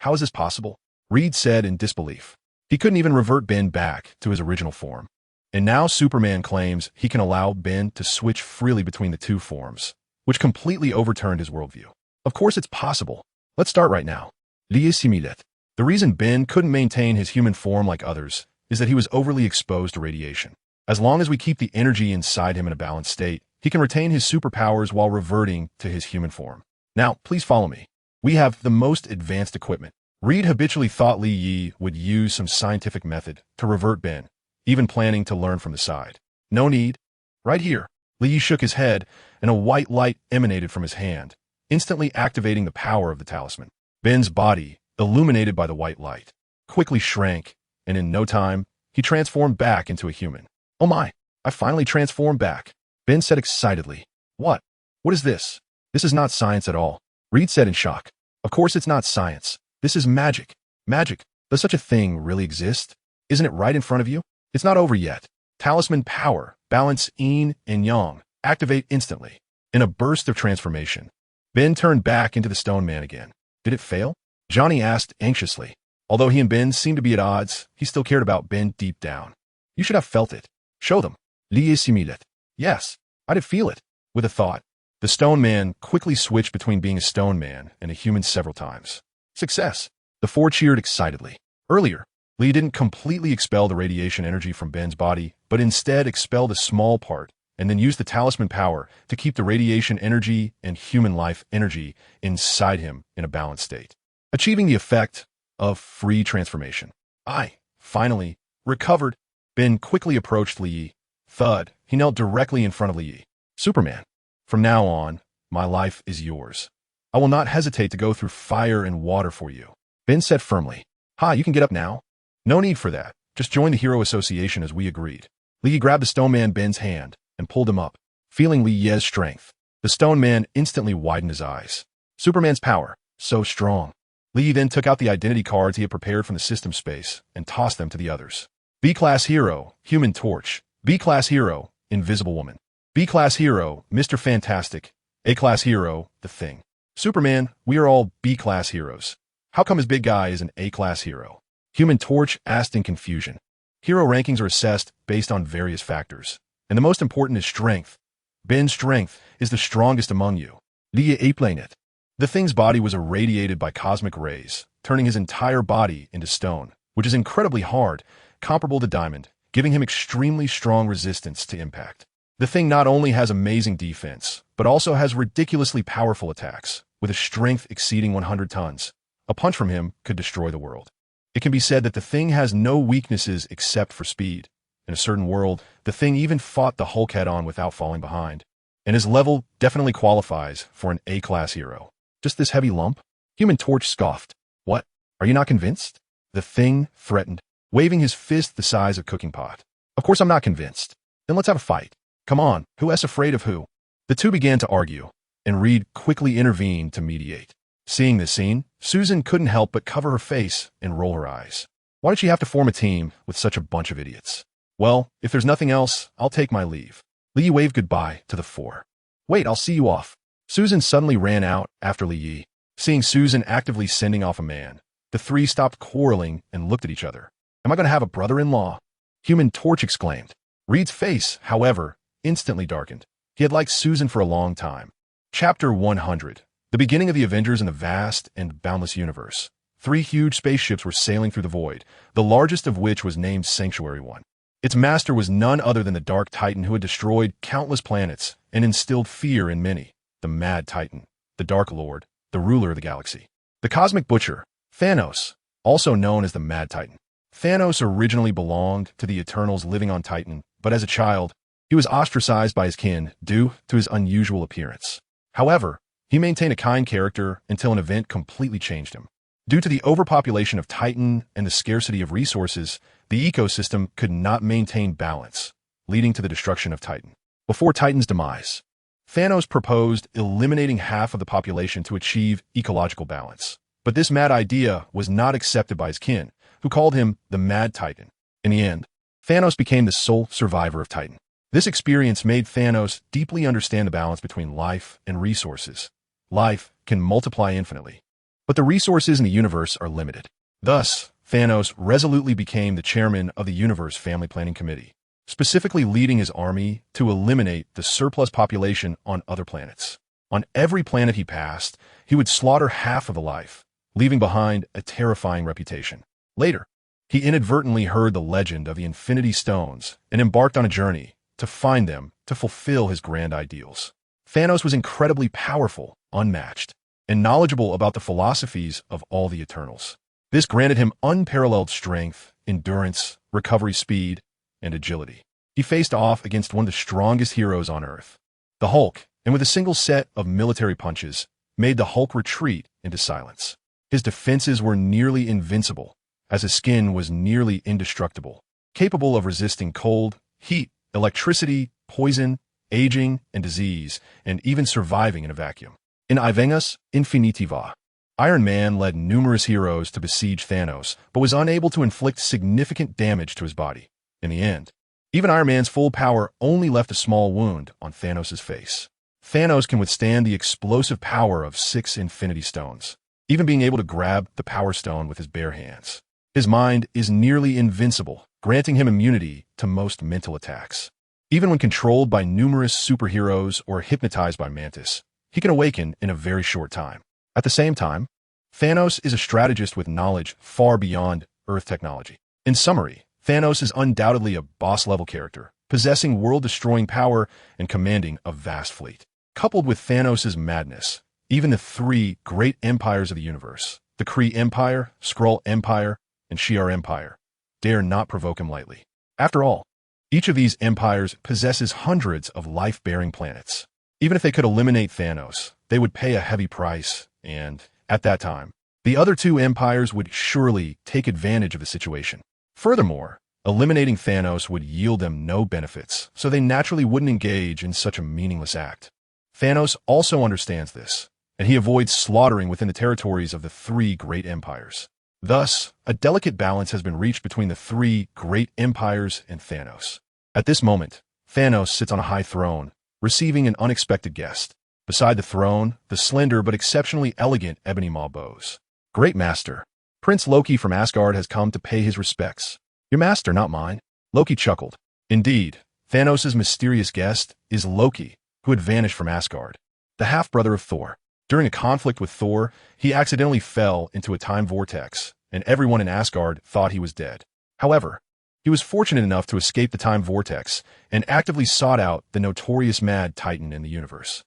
How is this possible?" Reed said in disbelief. He couldn't even revert Ben back to his original form. And now Superman claims he can allow Ben to switch freely between the two forms, which completely overturned his worldview. "Of course it's possible. Let's start right now." Lee Similet. The reason Ben couldn't maintain his human form like others is that he was overly exposed to radiation. As long as we keep the energy inside him in a balanced state, he can retain his superpowers while reverting to his human form. "Now, please follow me. We have the most advanced equipment." Reed habitually thought Li Yi would use some scientific method to revert Ben, even planning to learn from the side. "No need. Right here." Li Yi shook his head, and a white light emanated from his hand, instantly activating the power of the talisman. Ben's body, illuminated by the white light, quickly shrank, and in no time, he transformed back into a human. "Oh my, I finally transformed back," Ben said excitedly. What is this? This is not science at all," Reed said in shock. "Of course it's not science. This is magic." "Magic? Does such a thing really exist? Isn't it right in front of you?" "It's not over yet. Talisman power, balance yin and yang, activate instantly." In a burst of transformation, Ben turned back into the stone man again. "Did it fail?" Johnny asked anxiously. Although he and Ben seemed to be at odds, he still cared about Ben deep down. "You should have felt it. Show them." Lee Similet. "Yes, I did feel it." With a thought, the stone man quickly switched between being a stone man and a human several times. "Success!" The four cheered excitedly. Earlier, Lee didn't completely expel the radiation energy from Ben's body, but instead expelled a small part and then used the talisman power to keep the radiation energy and human life energy inside him in a balanced state, achieving the effect of free transformation. "I, finally, recovered." Ben quickly approached Lee. Thud, he knelt directly in front of Lee. "Superman, from now on, my life is yours. I will not hesitate to go through fire and water for you," Ben said firmly. "Ha, you can get up now." "No need for that. Just join the Hero Association as we agreed." Lee grabbed the stone man Ben's hand and pulled him up. Feeling Lee's strength, the stone man instantly widened his eyes. Superman's power, so strong. Lee then took out the identity cards he had prepared from the system space and tossed them to the others. B-Class Hero, Human Torch. B-Class Hero, Invisible Woman. B-Class Hero, Mr. Fantastic. A-Class Hero, The Thing. "Superman, we are all B-Class heroes. How come his big guy is an A-Class hero?" Human Torch asked in confusion. Hero rankings are assessed based on various factors, and the most important is strength. Ben's strength is the strongest among you. Lee A-Planet. The Thing's body was irradiated by cosmic rays, turning his entire body into stone, which is incredibly hard, comparable to diamond, giving him extremely strong resistance to impact. The Thing not only has amazing defense, but also has ridiculously powerful attacks, with a strength exceeding 100 tons. A punch from him could destroy the world. It can be said that the Thing has no weaknesses except for speed. In a certain world, the Thing even fought the Hulk head-on without falling behind. And his level definitely qualifies for an A-Class hero. "Just this heavy lump?" Human Torch scoffed. "What? Are you not convinced?" The Thing threatened, waving his fist the size of a cooking pot. "Of course I'm not convinced. Then let's have a fight. Come on, who's afraid of who?" The two began to argue, and Reed quickly intervened to mediate. Seeing this scene, Susan couldn't help but cover her face and roll her eyes. Why did she have to form a team with such a bunch of idiots? "Well, if there's nothing else, I'll take my leave." Lee waved goodbye to the four. "Wait, I'll see you off." Susan suddenly ran out after Lee. Seeing Susan actively sending off a man, the three stopped quarreling and looked at each other. "Am I going to have a brother-in-law?" Human Torch exclaimed. Reed's face, however, instantly darkened. He had liked Susan for a long time. Chapter 100. The beginning of the Avengers in the vast and boundless universe. 3 huge spaceships were sailing through the void, the largest of which was named Sanctuary 1. Its master was none other than the Dark Titan who had destroyed countless planets and instilled fear in many, the Mad Titan, the Dark Lord, the ruler of the galaxy. The Cosmic Butcher, Thanos, also known as the Mad Titan. Thanos originally belonged to the Eternals living on Titan, but as a child, he was ostracized by his kin due to his unusual appearance. However, he maintained a kind character until an event completely changed him. Due to the overpopulation of Titan and the scarcity of resources, the ecosystem could not maintain balance, leading to the destruction of Titan. Before Titan's demise, Thanos proposed eliminating half of the population to achieve ecological balance. But this mad idea was not accepted by his kin, who called him the Mad Titan. In the end, Thanos became the sole survivor of Titan. This experience made Thanos deeply understand the balance between life and resources. Life can multiply infinitely, but the resources in the universe are limited. Thus, Thanos resolutely became the chairman of the Universe Family Planning Committee, specifically leading his army to eliminate the surplus population on other planets. On every planet he passed, he would slaughter half of the life, leaving behind a terrifying reputation. Later, he inadvertently heard the legend of the Infinity Stones and embarked on a journey to find them to fulfill his grand ideals. Thanos was incredibly powerful, unmatched, and knowledgeable about the philosophies of all the Eternals. This granted him unparalleled strength, endurance, recovery speed, and agility. He faced off against one of the strongest heroes on Earth, the Hulk, and with a single set of military punches, made the Hulk retreat into silence. His defenses were nearly invincible, as his skin was nearly indestructible, capable of resisting cold, heat, electricity, poison, aging, and disease, and even surviving in a vacuum. In Ivengus Infinitiva, Iron Man led numerous heroes to besiege Thanos, but was unable to inflict significant damage to his body. In the end, even Iron Man's full power only left a small wound on Thanos' face. Thanos can withstand the explosive power of 6 Infinity Stones, even being able to grab the Power Stone with his bare hands. His mind is nearly invincible, granting him immunity to most mental attacks. Even when controlled by numerous superheroes or hypnotized by Mantis, he can awaken in a very short time. At the same time, Thanos is a strategist with knowledge far beyond Earth technology. In summary, Thanos is undoubtedly a boss-level character, possessing world-destroying power and commanding a vast fleet. Coupled with Thanos' madness, even the 3 great empires of the universe, the Kree Empire, Skrull Empire, and Shi'ar Empire, dare not provoke him lightly. After all, each of these empires possesses hundreds of life-bearing planets. Even if they could eliminate Thanos, they would pay a heavy price, and, at that time, the other 2 empires would surely take advantage of the situation. Furthermore, eliminating Thanos would yield them no benefits, so they naturally wouldn't engage in such a meaningless act. Thanos also understands this, and he avoids slaughtering within the territories of the 3 great empires. Thus, a delicate balance has been reached between the 3 great empires and Thanos. At this moment, Thanos sits on a high throne, receiving an unexpected guest. Beside the throne, the slender but exceptionally elegant Ebony Maw bows. Great Master, Prince Loki from Asgard has come to pay his respects. Your master, not mine. Loki chuckled. Indeed, Thanos' mysterious guest is Loki, who had vanished from Asgard, the half-brother of Thor. During a conflict with Thor, he accidentally fell into a time vortex, and everyone in Asgard thought he was dead. However, he was fortunate enough to escape the time vortex and actively sought out the notorious Mad Titan in the universe.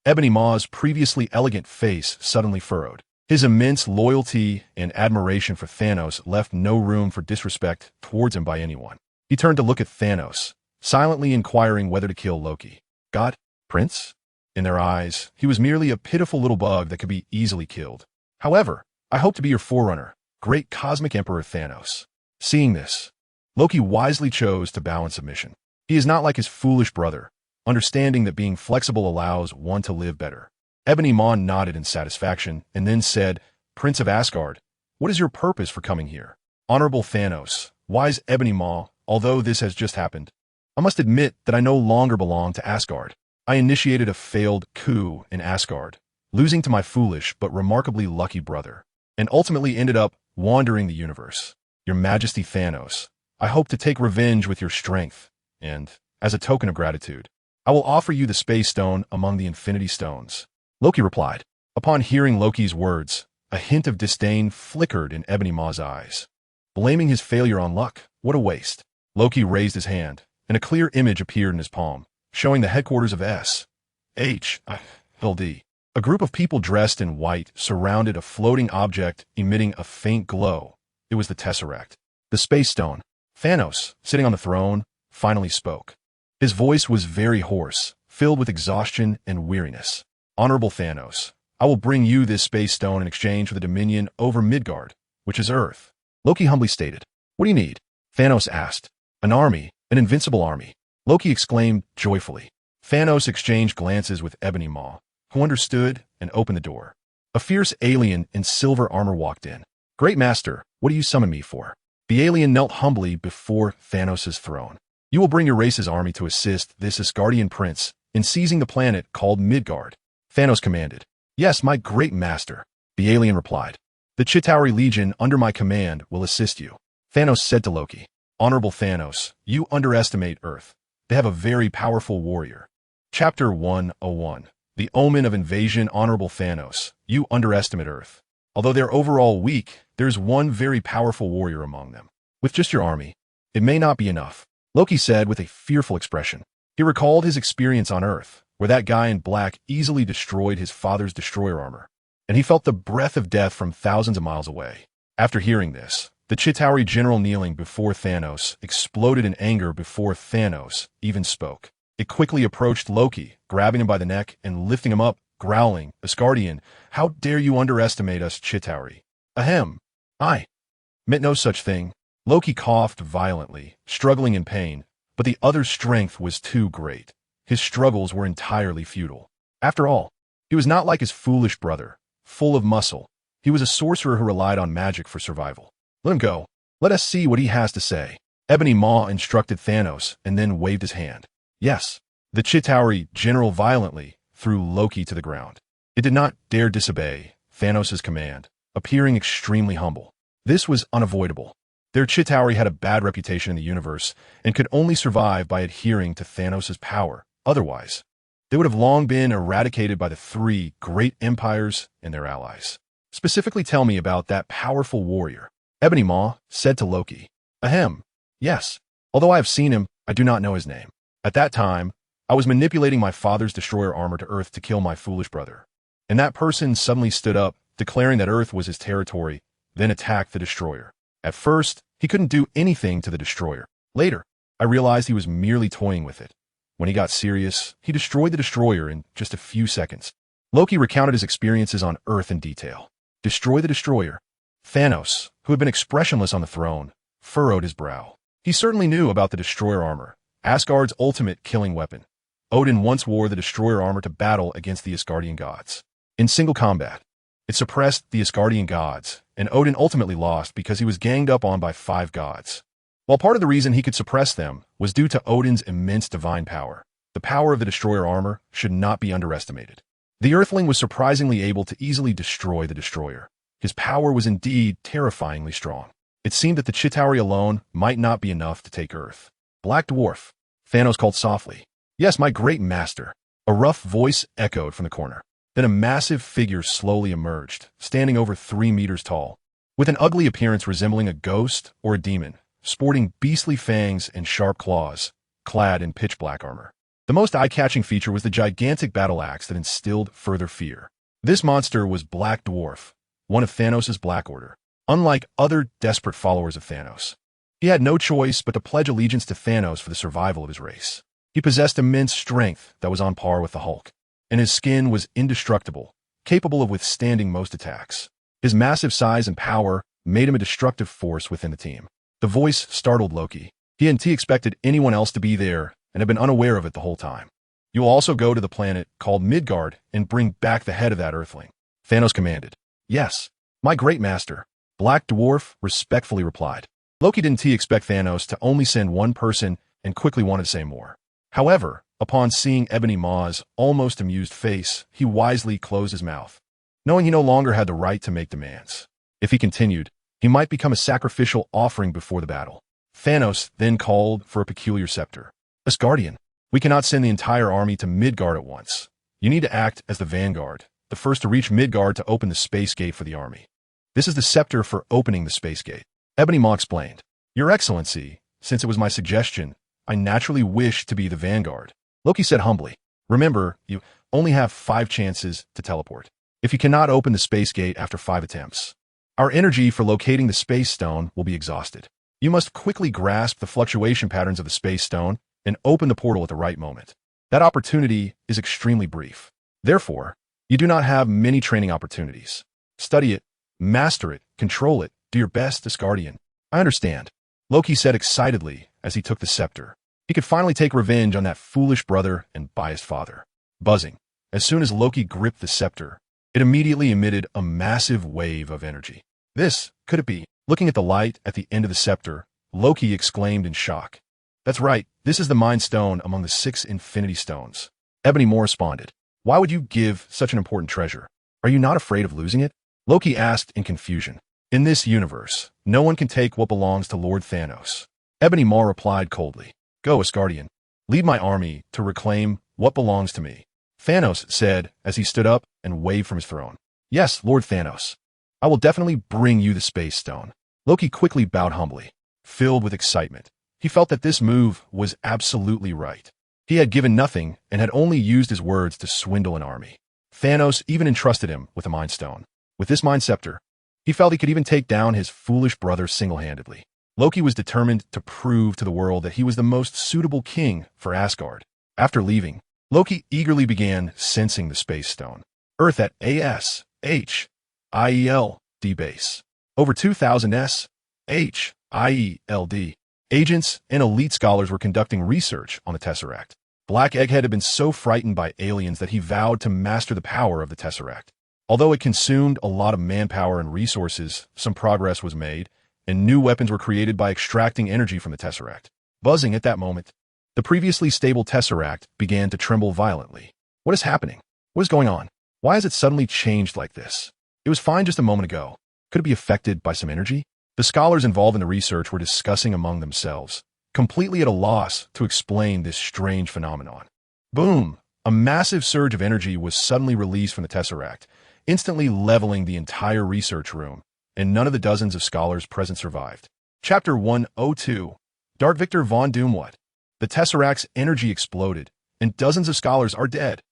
Ebony Maw's previously elegant face suddenly furrowed. His immense loyalty and admiration for Thanos left no room for disrespect towards him by anyone. He turned to look at Thanos, silently inquiring whether to kill Loki. God, Prince? In their eyes, he was merely a pitiful little bug that could be easily killed. However, I hope to be your forerunner, great cosmic Emperor Thanos. Seeing this, Loki wisely chose to bow in submission. He is not like his foolish brother, understanding that being flexible allows one to live better. Ebony Maw nodded in satisfaction and then said, Prince of Asgard, what is your purpose for coming here? Honorable Thanos, wise Ebony Maw, although this has just happened, I must admit that I no longer belong to Asgard. I initiated a failed coup in Asgard, losing to my foolish but remarkably lucky brother, and ultimately ended up wandering the universe. Your Majesty Thanos, I hope to take revenge with your strength, and, as a token of gratitude, I will offer you the Space Stone among the Infinity Stones. Loki replied. Upon hearing Loki's words, A hint of disdain flickered in Ebony Maw's eyes. Blaming his failure on luck, what a waste. Loki raised his hand, and a clear image appeared in his palm, showing the headquarters of S.H.I.L.D. A group of people dressed in white surrounded a floating object emitting a faint glow. It was the Tesseract. The Space Stone. Thanos, sitting on the throne, finally spoke. His voice was very hoarse, filled with exhaustion and weariness. Honorable Thanos, I will bring you this Space Stone in exchange for the dominion over Midgard, which is Earth. Loki humbly stated. What do you need? Thanos asked. An army, an invincible army. Loki exclaimed joyfully. Thanos exchanged glances with Ebony Maw, who understood and opened the door. A fierce alien in silver armor walked in. Great Master, what do you summon me for? The alien knelt humbly before Thanos' throne. You will bring your race's army to assist this Asgardian prince in seizing the planet called Midgard. Thanos commanded. Yes, my great master, the alien replied. The Chitauri Legion under my command will assist you. Thanos said to Loki. Honorable Thanos, you underestimate Earth. They have a very powerful warrior. Chapter 101. The Omen of Invasion. Honorable Thanos, you underestimate Earth. Although they're overall weak, there's one very powerful warrior among them. With just your army, it may not be enough, Loki said with a fearful expression. He recalled his experience on Earth, where that guy in black easily destroyed his father's destroyer armor, and he felt the breath of death from thousands of miles away. After hearing this, the Chitauri general kneeling before Thanos exploded in anger before Thanos even spoke. It quickly approached Loki, grabbing him by the neck and lifting him up, growling, Asgardian, how dare you underestimate us, Chitauri? Ahem. I meant no such thing. Loki coughed violently, struggling in pain, but the other's strength was too great. His struggles were entirely futile. After all, he was not like his foolish brother, full of muscle. He was a sorcerer who relied on magic for survival. Let him go. Let us see what he has to say. Ebony Maw instructed Thanos and then waved his hand. Yes. The Chitauri general violently threw Loki to the ground. It did not dare disobey Thanos' command, appearing extremely humble. This was unavoidable. Their Chitauri had a bad reputation in the universe and could only survive by adhering to Thanos' power. Otherwise, they would have long been eradicated by the three great empires and their allies. Specifically tell me about that powerful warrior. Ebony Maw said to Loki. Ahem. Yes. Although I have seen him, I do not know his name. At that time, I was manipulating my father's destroyer armor to Earth to kill my foolish brother. And that person suddenly stood up, declaring that Earth was his territory, then attacked the destroyer. At first, he couldn't do anything to the destroyer. Later, I realized he was merely toying with it. When he got serious, he destroyed the destroyer in just a few seconds. Loki recounted his experiences on Earth in detail. Destroy the destroyer. Thanos, who had been expressionless on the throne, furrowed his brow. He certainly knew about the destroyer armor, Asgard's ultimate killing weapon. Odin once wore the destroyer armor to battle against the Asgardian gods. In single combat, it suppressed the Asgardian gods, and Odin ultimately lost because he was ganged up on by 5 gods. While part of the reason he could suppress them was due to Odin's immense divine power, the power of the destroyer armor should not be underestimated. The Earthling was surprisingly able to easily destroy the destroyer. His power was indeed terrifyingly strong. It seemed that the Chitauri alone might not be enough to take Earth. Black Dwarf, Thanos called softly. Yes, my great master. A rough voice echoed from the corner. Then a massive figure slowly emerged, standing over 3 meters tall, with an ugly appearance resembling a ghost or a demon, sporting beastly fangs and sharp claws, clad in pitch-black armor. The most eye-catching feature was the gigantic battle axe that instilled further fear. This monster was Black Dwarf, one of Thanos' Black Order. Unlike other desperate followers of Thanos, he had no choice but to pledge allegiance to Thanos for the survival of his race. He possessed immense strength that was on par with the Hulk, and his skin was indestructible, capable of withstanding most attacks. His massive size and power made him a destructive force within the team. The voice startled Loki. He hadn't expected anyone else to be there and had been unaware of it the whole time. You will also go to the planet called Midgard and bring back the head of that Earthling. Thanos commanded. Yes, my great master. Black Dwarf respectfully replied. Loki didn't expect Thanos to only send one person and quickly wanted to say more. However, upon seeing Ebony Maw's almost amused face, he wisely closed his mouth, knowing he no longer had the right to make demands. If he continued, he might become a sacrificial offering before the battle. Thanos then called for a peculiar scepter. Asgardian, we cannot send the entire army to Midgard at once. You need to act as the vanguard, the first to reach Midgard to open the space gate for the army. This is the scepter for opening the space gate. Ebony Maw explained. Your Excellency, since it was my suggestion, I naturally wish to be the vanguard. Loki said humbly. Remember, you only have 5 chances to teleport. If you cannot open the space gate after 5 attempts, our energy for locating the space stone will be exhausted. You must quickly grasp the fluctuation patterns of the space stone and open the portal at the right moment. That opportunity is extremely brief. Therefore, you do not have many training opportunities. Study it, master it, control it, do your best as guardian. I understand, Loki said excitedly as he took the scepter. He could finally take revenge on that foolish brother and biased father. Buzzing. As soon as Loki gripped the scepter, it immediately emitted a massive wave of energy. This, could it be? Looking at the light at the end of the scepter, Loki exclaimed in shock. That's right, this is the Mind Stone among the 6 Infinity Stones. Ebony Maw responded. Why would you give such an important treasure? Are you not afraid of losing it? Loki asked in confusion. In this universe, no one can take what belongs to Lord Thanos. Ebony Maw replied coldly. Go, Asgardian. Lead my army to reclaim what belongs to me. Thanos said as he stood up and waved from his throne. Yes, Lord Thanos. I will definitely bring you the Space Stone. Loki quickly bowed humbly. Filled with excitement, he felt that this move was absolutely right. He had given nothing and had only used his words to swindle an army. Thanos even entrusted him with a Mind Stone. With this Mind Scepter, he felt he could even take down his foolish brother single-handedly. Loki was determined to prove to the world that he was the most suitable king for Asgard. After leaving, Loki eagerly began sensing the Space Stone. Earth at ASHIELD base. Over 2,000 SHIELD. Agents and elite scholars were conducting research on the Tesseract. Black Egghead had been so frightened by aliens that he vowed to master the power of the Tesseract. Although it consumed a lot of manpower and resources, some progress was made, and new weapons were created by extracting energy from the Tesseract. Buzzing at that moment, the previously stable Tesseract began to tremble violently. What is happening? What is going on? Why has it suddenly changed like this? It was fine just a moment ago. Could it be affected by some energy? The scholars involved in the research were discussing among themselves, completely at a loss to explain this strange phenomenon. Boom! A massive surge of energy was suddenly released from the Tesseract, instantly leveling the entire research room, and none of the dozens of scholars present survived. Chapter 102. Dark Victor Von Doom. What? The Tesseract's energy exploded, and dozens of scholars are dead.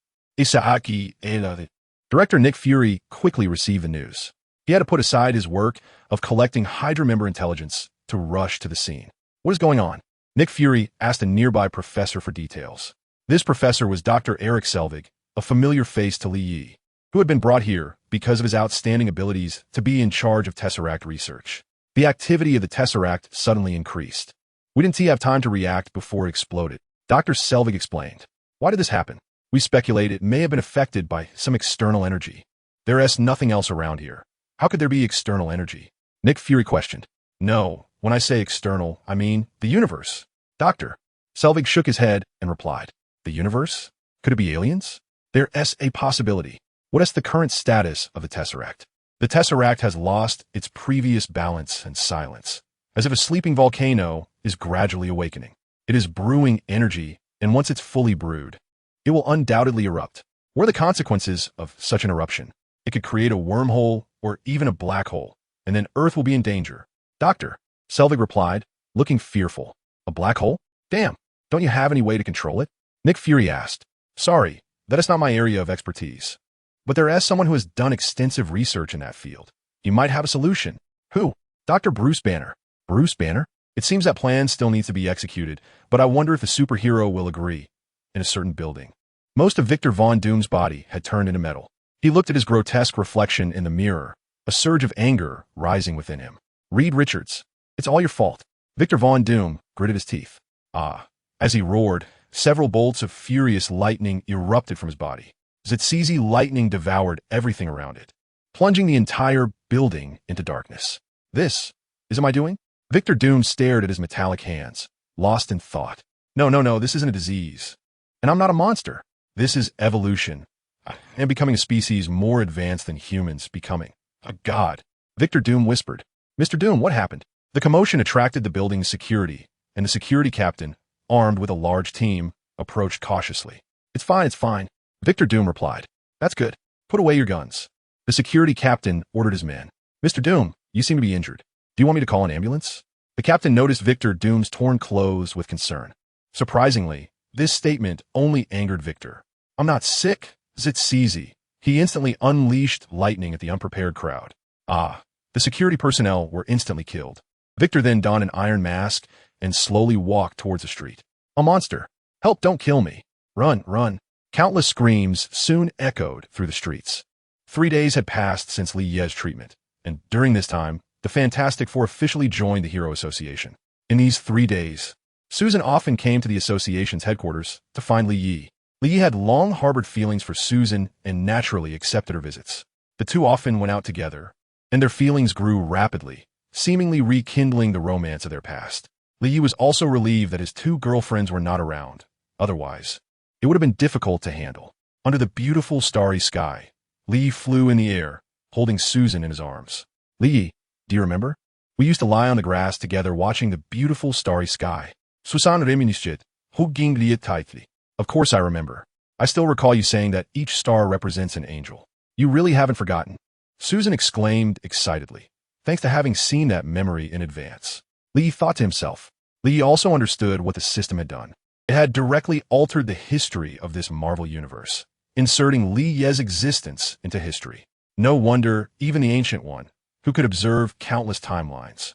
Director Nick Fury quickly received the news. He had to put aside his work of collecting Hydra member intelligence to rush to the scene. What is going on? Nick Fury asked a nearby professor for details. This professor was Dr. Eric Selvig, a familiar face to Li Yi, who had been brought here because of his outstanding abilities to be in charge of Tesseract research. The activity of the Tesseract suddenly increased. We didn't have time to react before it exploded. Dr. Selvig explained. Why did this happen? We speculate it may have been affected by some external energy. There is nothing else around here. How could there be external energy? Nick Fury questioned. No, when I say external, I mean the universe. Dr. Selvig shook his head and replied. The universe? Could it be aliens? There is a possibility. What is the current status of the Tesseract? The Tesseract has lost its previous balance and silence, as if a sleeping volcano is gradually awakening. It is brewing energy, and once it's fully brewed, it will undoubtedly erupt. What are the consequences of such an eruption? It could create a wormhole or even a black hole, and then Earth will be in danger. Dr. Selvig replied, looking fearful. A black hole? Damn, don't you have any way to control it? Nick Fury asked. Sorry, that is not my area of expertise. But there is someone who has done extensive research in that field. He might have a solution. Who? Dr. Bruce Banner. Bruce Banner? It seems that plan still needs to be executed, but I wonder if the superhero will agree. In a certain building, most of Victor Von Doom's body had turned into metal. He looked at his grotesque reflection in the mirror, a surge of anger rising within him. Reed Richards, it's all your fault. Victor Von Doom gritted his teeth. As he roared, several bolts of furious lightning erupted from his body. Zitzizi lightning devoured everything around it, plunging the entire building into darkness. This is my doing? Victor Doom stared at his metallic hands, lost in thought. No, this isn't a disease. And I'm not a monster. This is evolution. I am becoming a species more advanced than humans becoming. A god. Victor Doom whispered. Mr. Doom, what happened? The commotion attracted the building's security, and the security captain, armed with a large team, approached cautiously. It's fine. Victor Doom replied. That's good. Put away your guns. The security captain ordered his men. Mr. Doom, you seem to be injured. Do you want me to call an ambulance? The captain noticed Victor Doom's torn clothes with concern. Surprisingly, this statement only angered Victor. I'm not sick, it's easy. He instantly unleashed lightning at the unprepared crowd. The security personnel were instantly killed. Victor then donned an iron mask and slowly walked towards the street. A monster! Help, don't kill me! Run, run! Countless screams soon echoed through the streets. 3 days had passed since YeSlaps' treatment, and during this time, the Fantastic Four officially joined the Hero Association. In these 3 days, Susan often came to the association's headquarters to find YeSlaps. YeSlaps had long harbored feelings for Susan and naturally accepted her visits. The two often went out together, and their feelings grew rapidly, seemingly rekindling the romance of their past. YeSlaps was also relieved that his two girlfriends were not around. Otherwise, it would have been difficult to handle. Under the beautiful starry sky, YeSlaps flew in the air, holding Susan in his arms. YeSlaps, do you remember? We used to lie on the grass together watching the beautiful starry sky. Susan reminisced, hoe ging het tightly. Of course I remember. I still recall you saying that each star represents an angel. You really haven't forgotten. Susan exclaimed excitedly, thanks to having seen that memory in advance. YeSlaps thought to himself. YeSlaps also understood what the system had done. It had directly altered the history of this Marvel universe, inserting YeSlaps' existence into history. No wonder even the Ancient One, who could observe countless timelines,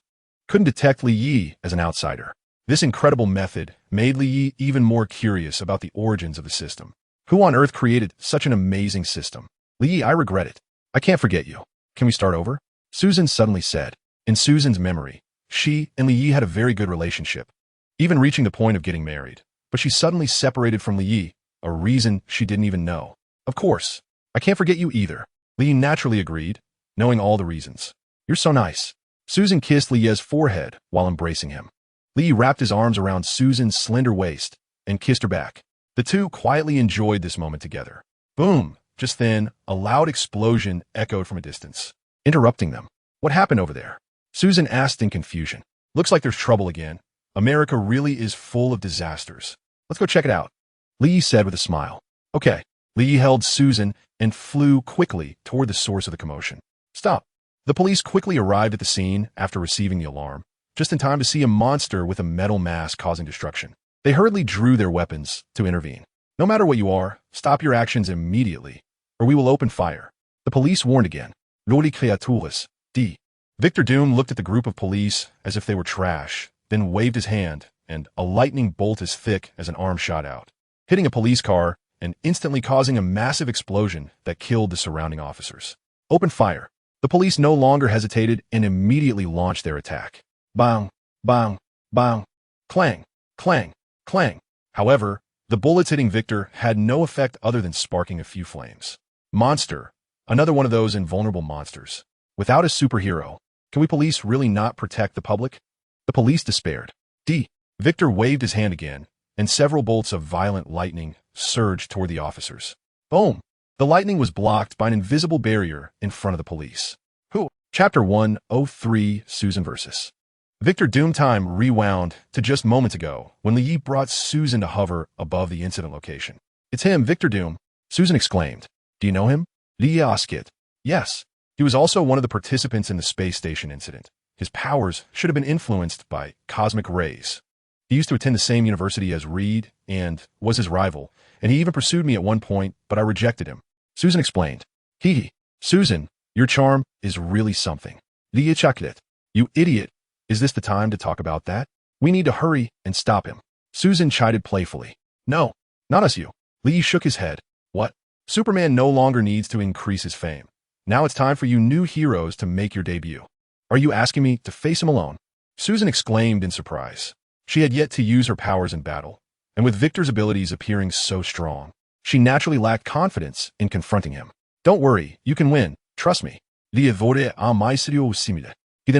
couldn't detect YeSlaps as an outsider. This incredible method made YeSlaps even more curious about the origins of the system. Who on earth created such an amazing system? YeSlaps, I regret it. I can't forget you. Can we start over? Susan suddenly said. In Susan's memory, she and YeSlaps had a very good relationship, even reaching the point of getting married. But she suddenly separated from YeSlaps, a reason she didn't even know. Of course, I can't forget you either. YeSlaps naturally agreed, knowing all the reasons. You're so nice. Susan kissed YeSlaps' forehead while embracing him. YeSlaps wrapped his arms around Susan's slender waist and kissed her back. The two quietly enjoyed this moment together. Boom! Just then, a loud explosion echoed from a distance, interrupting them. What happened over there? Susan asked in confusion. Looks like there's trouble again. America really is full of disasters. Let's go check it out. YeSlaps said with a smile. Okay. YeSlaps held Susan and flew quickly toward the source of the commotion. Stop. The police quickly arrived at the scene after receiving the alarm, just in time to see a monster with a metal mask causing destruction. They hurriedly drew their weapons to intervene. No matter what you are, stop your actions immediately, or we will open fire. The police warned again. Loli creaturas, D. Victor Doom looked at the group of police as if they were trash, then waved his hand, and a lightning bolt as thick as an arm shot out, hitting a police car and instantly causing a massive explosion that killed the surrounding officers. Open fire. The police no longer hesitated and immediately launched their attack. Bang, bang, bang, clang, clang, clang. However, the bullets hitting Victor had no effect other than sparking a few flames. Monster, another one of those invulnerable monsters. Without a superhero, can we police really not protect the public? The police despaired. D. Victor waved his hand again, and several bolts of violent lightning surged toward the officers. Boom! The lightning was blocked by an invisible barrier in front of the police. Who? Chapter 103, Susan vs. Victor Doom time rewound to just moments ago when YeSlaps brought Susan to hover above the incident location. It's him, Victor Doom, Susan exclaimed. Do you know him? YeSlaps asked. Yes. He was also one of the participants in the space station incident. His powers should have been influenced by cosmic rays. He used to attend the same university as Reed and was his rival, and he even pursued me at one point, but I rejected him. Susan explained. Susan, your charm is really something. YeSlaps chuckled. You idiot. Is this the time to talk about that? We need to hurry and stop him. Susan chided playfully. No, not us you. YeSlaps shook his head. What? Superman no longer needs to increase his fame. Now it's time for you new heroes to make your debut. Are you asking me to face him alone? Susan exclaimed in surprise. She had yet to use her powers in battle, and with Victor's abilities appearing so strong, she naturally lacked confidence in confronting him. Don't worry, you can win. Trust me. He then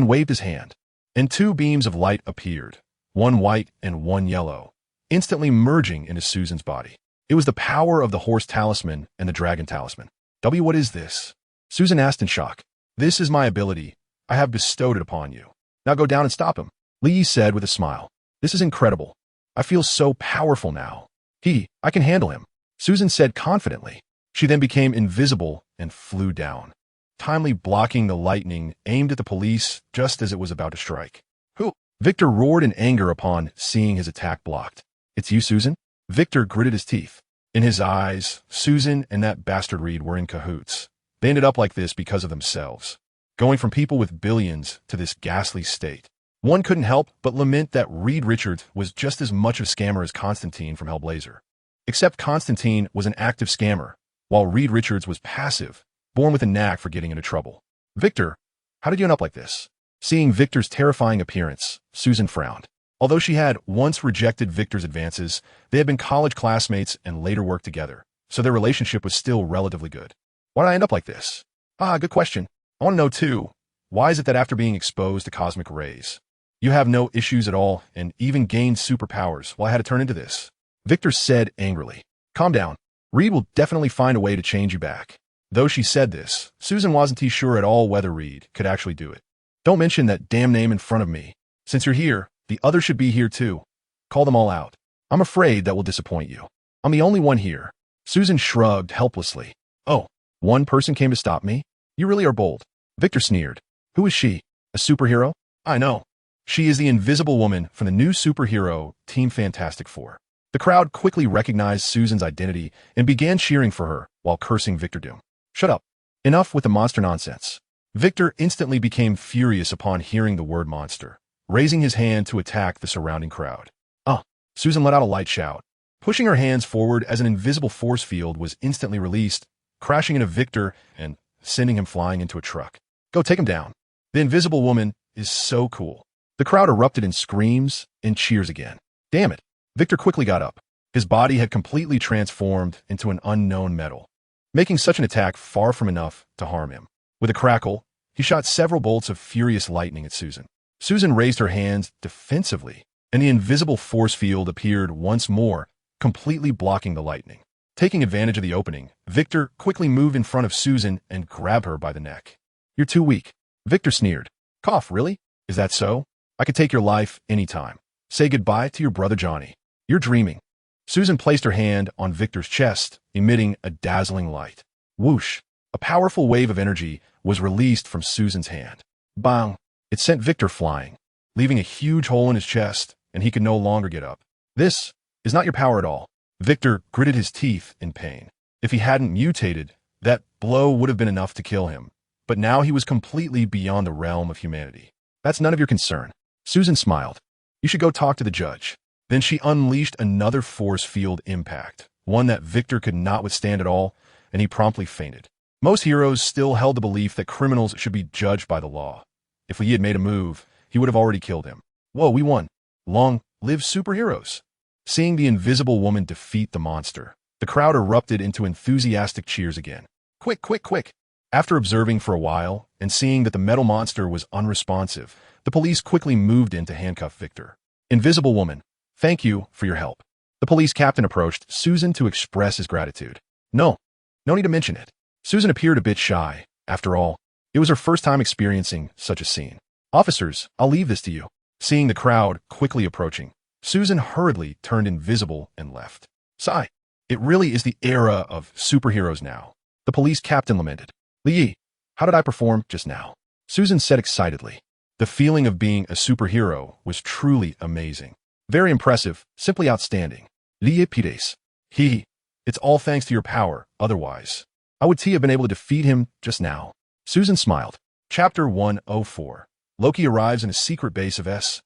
waved his hand, and two beams of light appeared, one white and one yellow, instantly merging into Susan's body. It was the power of the horse talisman and the dragon talisman. What is this? Susan asked in shock. This is my ability. I have bestowed it upon you. Now go down and stop him. YeSlaps said with a smile. This is incredible. I feel so powerful now. I can handle him. Susan said confidently. She then became invisible and flew down, timely blocking the lightning aimed at the police just as it was about to strike. Who? Victor roared in anger upon seeing his attack blocked. It's you, Susan? Victor gritted his teeth. In his eyes, Susan and that bastard Reed were in cahoots. They ended up like this because of themselves, going from people with billions to this ghastly state. One couldn't help but lament that Reed Richards was just as much of a scammer as Constantine from Hellblazer. Except Constantine was an active scammer, while Reed Richards was passive, born with a knack for getting into trouble. Victor, how did you end up like this? Seeing Victor's terrifying appearance, Susan frowned. Although she had once rejected Victor's advances, they had been college classmates and later worked together, so their relationship was still relatively good. Why did I end up like this? Good question. I want to know too, why is it that after being exposed to cosmic rays, you have no issues at all and even gained superpowers while I had to turn into this? Victor said angrily. Calm down. Reed will definitely find a way to change you back. Though she said this, Susan wasn't too sure at all whether Reed could actually do it. Don't mention that damn name in front of me. Since you're here, the others should be here too. Call them all out. I'm afraid that will disappoint you. I'm the only one here. Susan shrugged helplessly. Oh, one person came to stop me? You really are bold. Victor sneered. Who is she? A superhero? I know. She is the Invisible Woman from the new superhero Team Fantastic Four. The crowd quickly recognized Susan's identity and began cheering for her while cursing Victor Doom. Shut up. Enough with the monster nonsense. Victor instantly became furious upon hearing the word monster, raising his hand to attack the surrounding crowd. Susan let out a light shout. Pushing her hands forward as an invisible force field was instantly released, crashing into Victor and sending him flying into a truck. Go take him down. The Invisible Woman is so cool. The crowd erupted in screams and cheers again. Damn it. Victor quickly got up. His body had completely transformed into an unknown metal, making such an attack far from enough to harm him. With a crackle, he shot several bolts of furious lightning at Susan. Susan raised her hands defensively, and the invisible force field appeared once more, completely blocking the lightning. Taking advantage of the opening, Victor quickly moved in front of Susan and grabbed her by the neck. You're too weak. Victor sneered. Cough, really? Is that so? I could take your life anytime. Say goodbye to your brother Johnny. You're dreaming. Susan placed her hand on Victor's chest, emitting a dazzling light. Whoosh! A powerful wave of energy was released from Susan's hand. Bang! It sent Victor flying, leaving a huge hole in his chest, and he could no longer get up. This is not your power at all. Victor gritted his teeth in pain. If he hadn't mutated, that blow would have been enough to kill him. But now he was completely beyond the realm of humanity. That's none of your concern. Susan smiled. You should go talk to the judge. Then she unleashed another force field impact, one that Victor could not withstand at all, and he promptly fainted. Most heroes still held the belief that criminals should be judged by the law. If he had made a move, he would have already killed him. Whoa, we won. Long live superheroes. Seeing the Invisible Woman defeat the monster, the crowd erupted into enthusiastic cheers again. Quick, quick, quick. After observing for a while and seeing that the metal monster was unresponsive, the police quickly moved in to handcuff Victor. Invisible Woman, thank you for your help. The police captain approached Susan to express his gratitude. No need to mention it. Susan appeared a bit shy. After all, it was her first time experiencing such a scene. Officers, I'll leave this to you. Seeing the crowd quickly approaching, Susan hurriedly turned invisible and left. Sigh. It really is the era of superheroes now. The police captain lamented. Lee, how did I perform just now? Susan said excitedly. The feeling of being a superhero was truly amazing. Very impressive, simply outstanding. Lee Pides. It's all thanks to your power, otherwise I would have been able to defeat him just now. Susan smiled. Chapter 104. Loki arrives in a secret base of S.H.I.E.L.D.,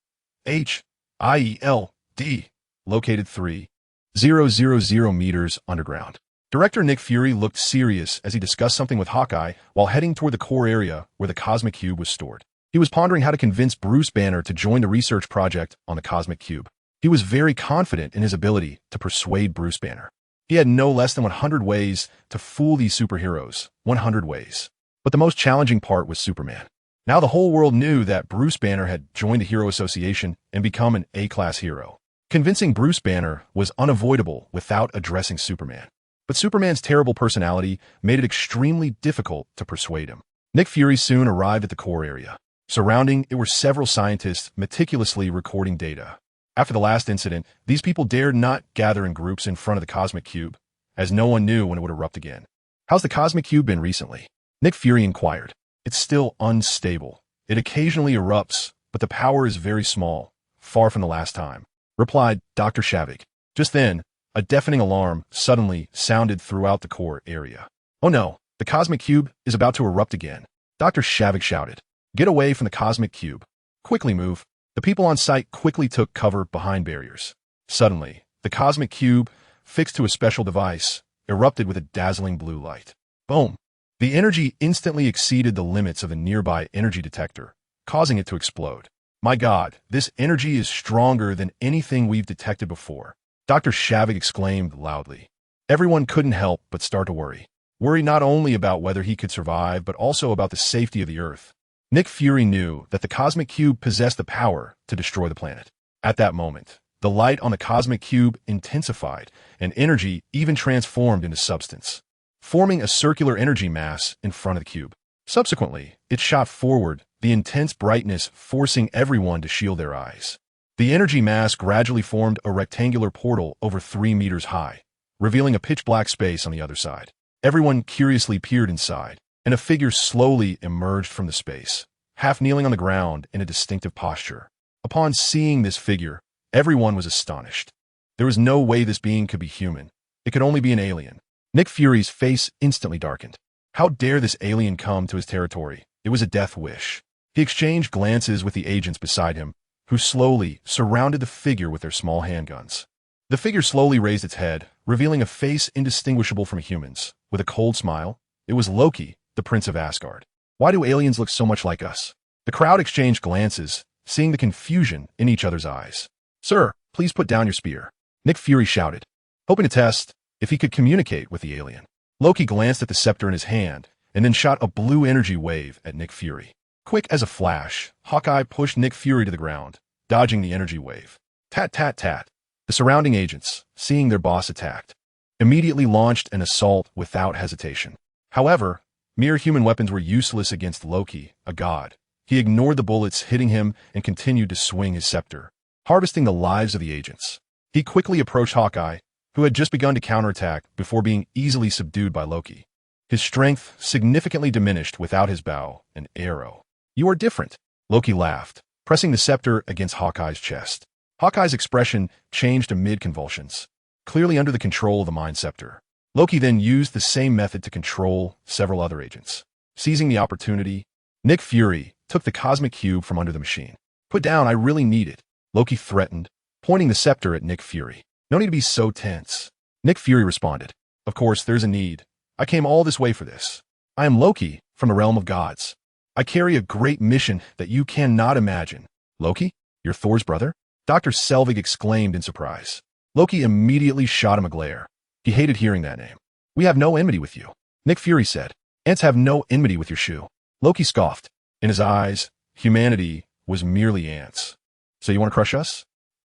located 3,000 meters underground. Director Nick Fury looked serious as he discussed something with Hawkeye while heading toward the core area where the Cosmic Cube was stored. He was pondering how to convince Bruce Banner to join the research project on the Cosmic Cube. He was very confident in his ability to persuade Bruce Banner. He had no less than 100 ways to fool these superheroes. 100 ways. But the most challenging part was Superman. Now the whole world knew that Bruce Banner had joined the Hero Association and become an A-class hero. Convincing Bruce Banner was unavoidable without addressing Superman. But Superman's terrible personality made it extremely difficult to persuade him. Nick Fury soon arrived at the core area. Surrounding it were several scientists meticulously recording data. After the last incident, these people dared not gather in groups in front of the Cosmic Cube, as no one knew when it would erupt again. How's the cosmic cube been recently? Nick Fury inquired. It's still unstable. It occasionally erupts, but the power is very small, far from the last time, replied Dr. Shavik. Just then, a deafening alarm suddenly sounded throughout the core area. Oh no, the cosmic cube is about to erupt again. Dr. Shavik shouted. Get away from the cosmic cube. Quickly move. The people on site quickly took cover behind barriers. Suddenly, the cosmic cube, fixed to a special device, erupted with a dazzling blue light. Boom! The energy instantly exceeded the limits of a nearby energy detector, causing it to explode. My God, this energy is stronger than anything we've detected before, Dr. Shavik exclaimed loudly. Everyone couldn't help but start to worry. Worry not only about whether he could survive, but also about the safety of the Earth. Nick Fury knew that the cosmic cube possessed the power to destroy the planet. At that moment, the light on the cosmic cube intensified, and energy even transformed into substance, forming a circular energy mass in front of the cube. Subsequently, it shot forward, the intense brightness forcing everyone to shield their eyes. The energy mass gradually formed a rectangular portal over 3 meters high, revealing a pitch-black space on the other side. Everyone curiously peered inside, and a figure slowly emerged from the space, half kneeling on the ground in a distinctive posture. Upon seeing this figure, everyone was astonished. There was no way this being could be human. It could only be an alien. Nick Fury's face instantly darkened. How dare this alien come to his territory? It was a death wish. He exchanged glances with the agents beside him, who slowly surrounded the figure with their small handguns. The figure slowly raised its head, revealing a face indistinguishable from a human's. With a cold smile, it was Loki, the Prince of Asgard. Why do aliens look so much like us? The crowd exchanged glances, seeing the confusion in each other's eyes. Sir, please put down your spear, Nick Fury shouted, hoping to test if he could communicate with the alien. Loki glanced at the scepter in his hand, and then shot a blue energy wave at Nick Fury. Quick as a flash, Hawkeye pushed Nick Fury to the ground, dodging the energy wave. Tat tat tat. The surrounding agents, seeing their boss attacked, immediately launched an assault without hesitation. However, mere human weapons were useless against Loki, a god. He ignored the bullets hitting him and continued to swing his scepter, harvesting the lives of the agents. He quickly approached Hawkeye, who had just begun to counterattack before being easily subdued by Loki. His strength significantly diminished without his bow and arrow. You are different, Loki laughed, pressing the scepter against Hawkeye's chest. Hawkeye's expression changed amid convulsions, clearly under the control of the Mind Scepter. Loki then used the same method to control several other agents. Seizing the opportunity, Nick Fury took the cosmic cube from under the machine. Put down, I really need it, Loki threatened, pointing the scepter at Nick Fury. No need to be so tense. Nick Fury responded. Of course, there's a need. I came all this way for this. I am Loki from the realm of gods. I carry a great mission that you cannot imagine. Loki? You're Thor's brother? Dr. Selvig exclaimed in surprise. Loki immediately shot him a glare. He hated hearing that name. We have no enmity with you, Nick Fury said. Ants have no enmity with your shoe. Loki scoffed. In his eyes, humanity was merely ants. So you want to crush us?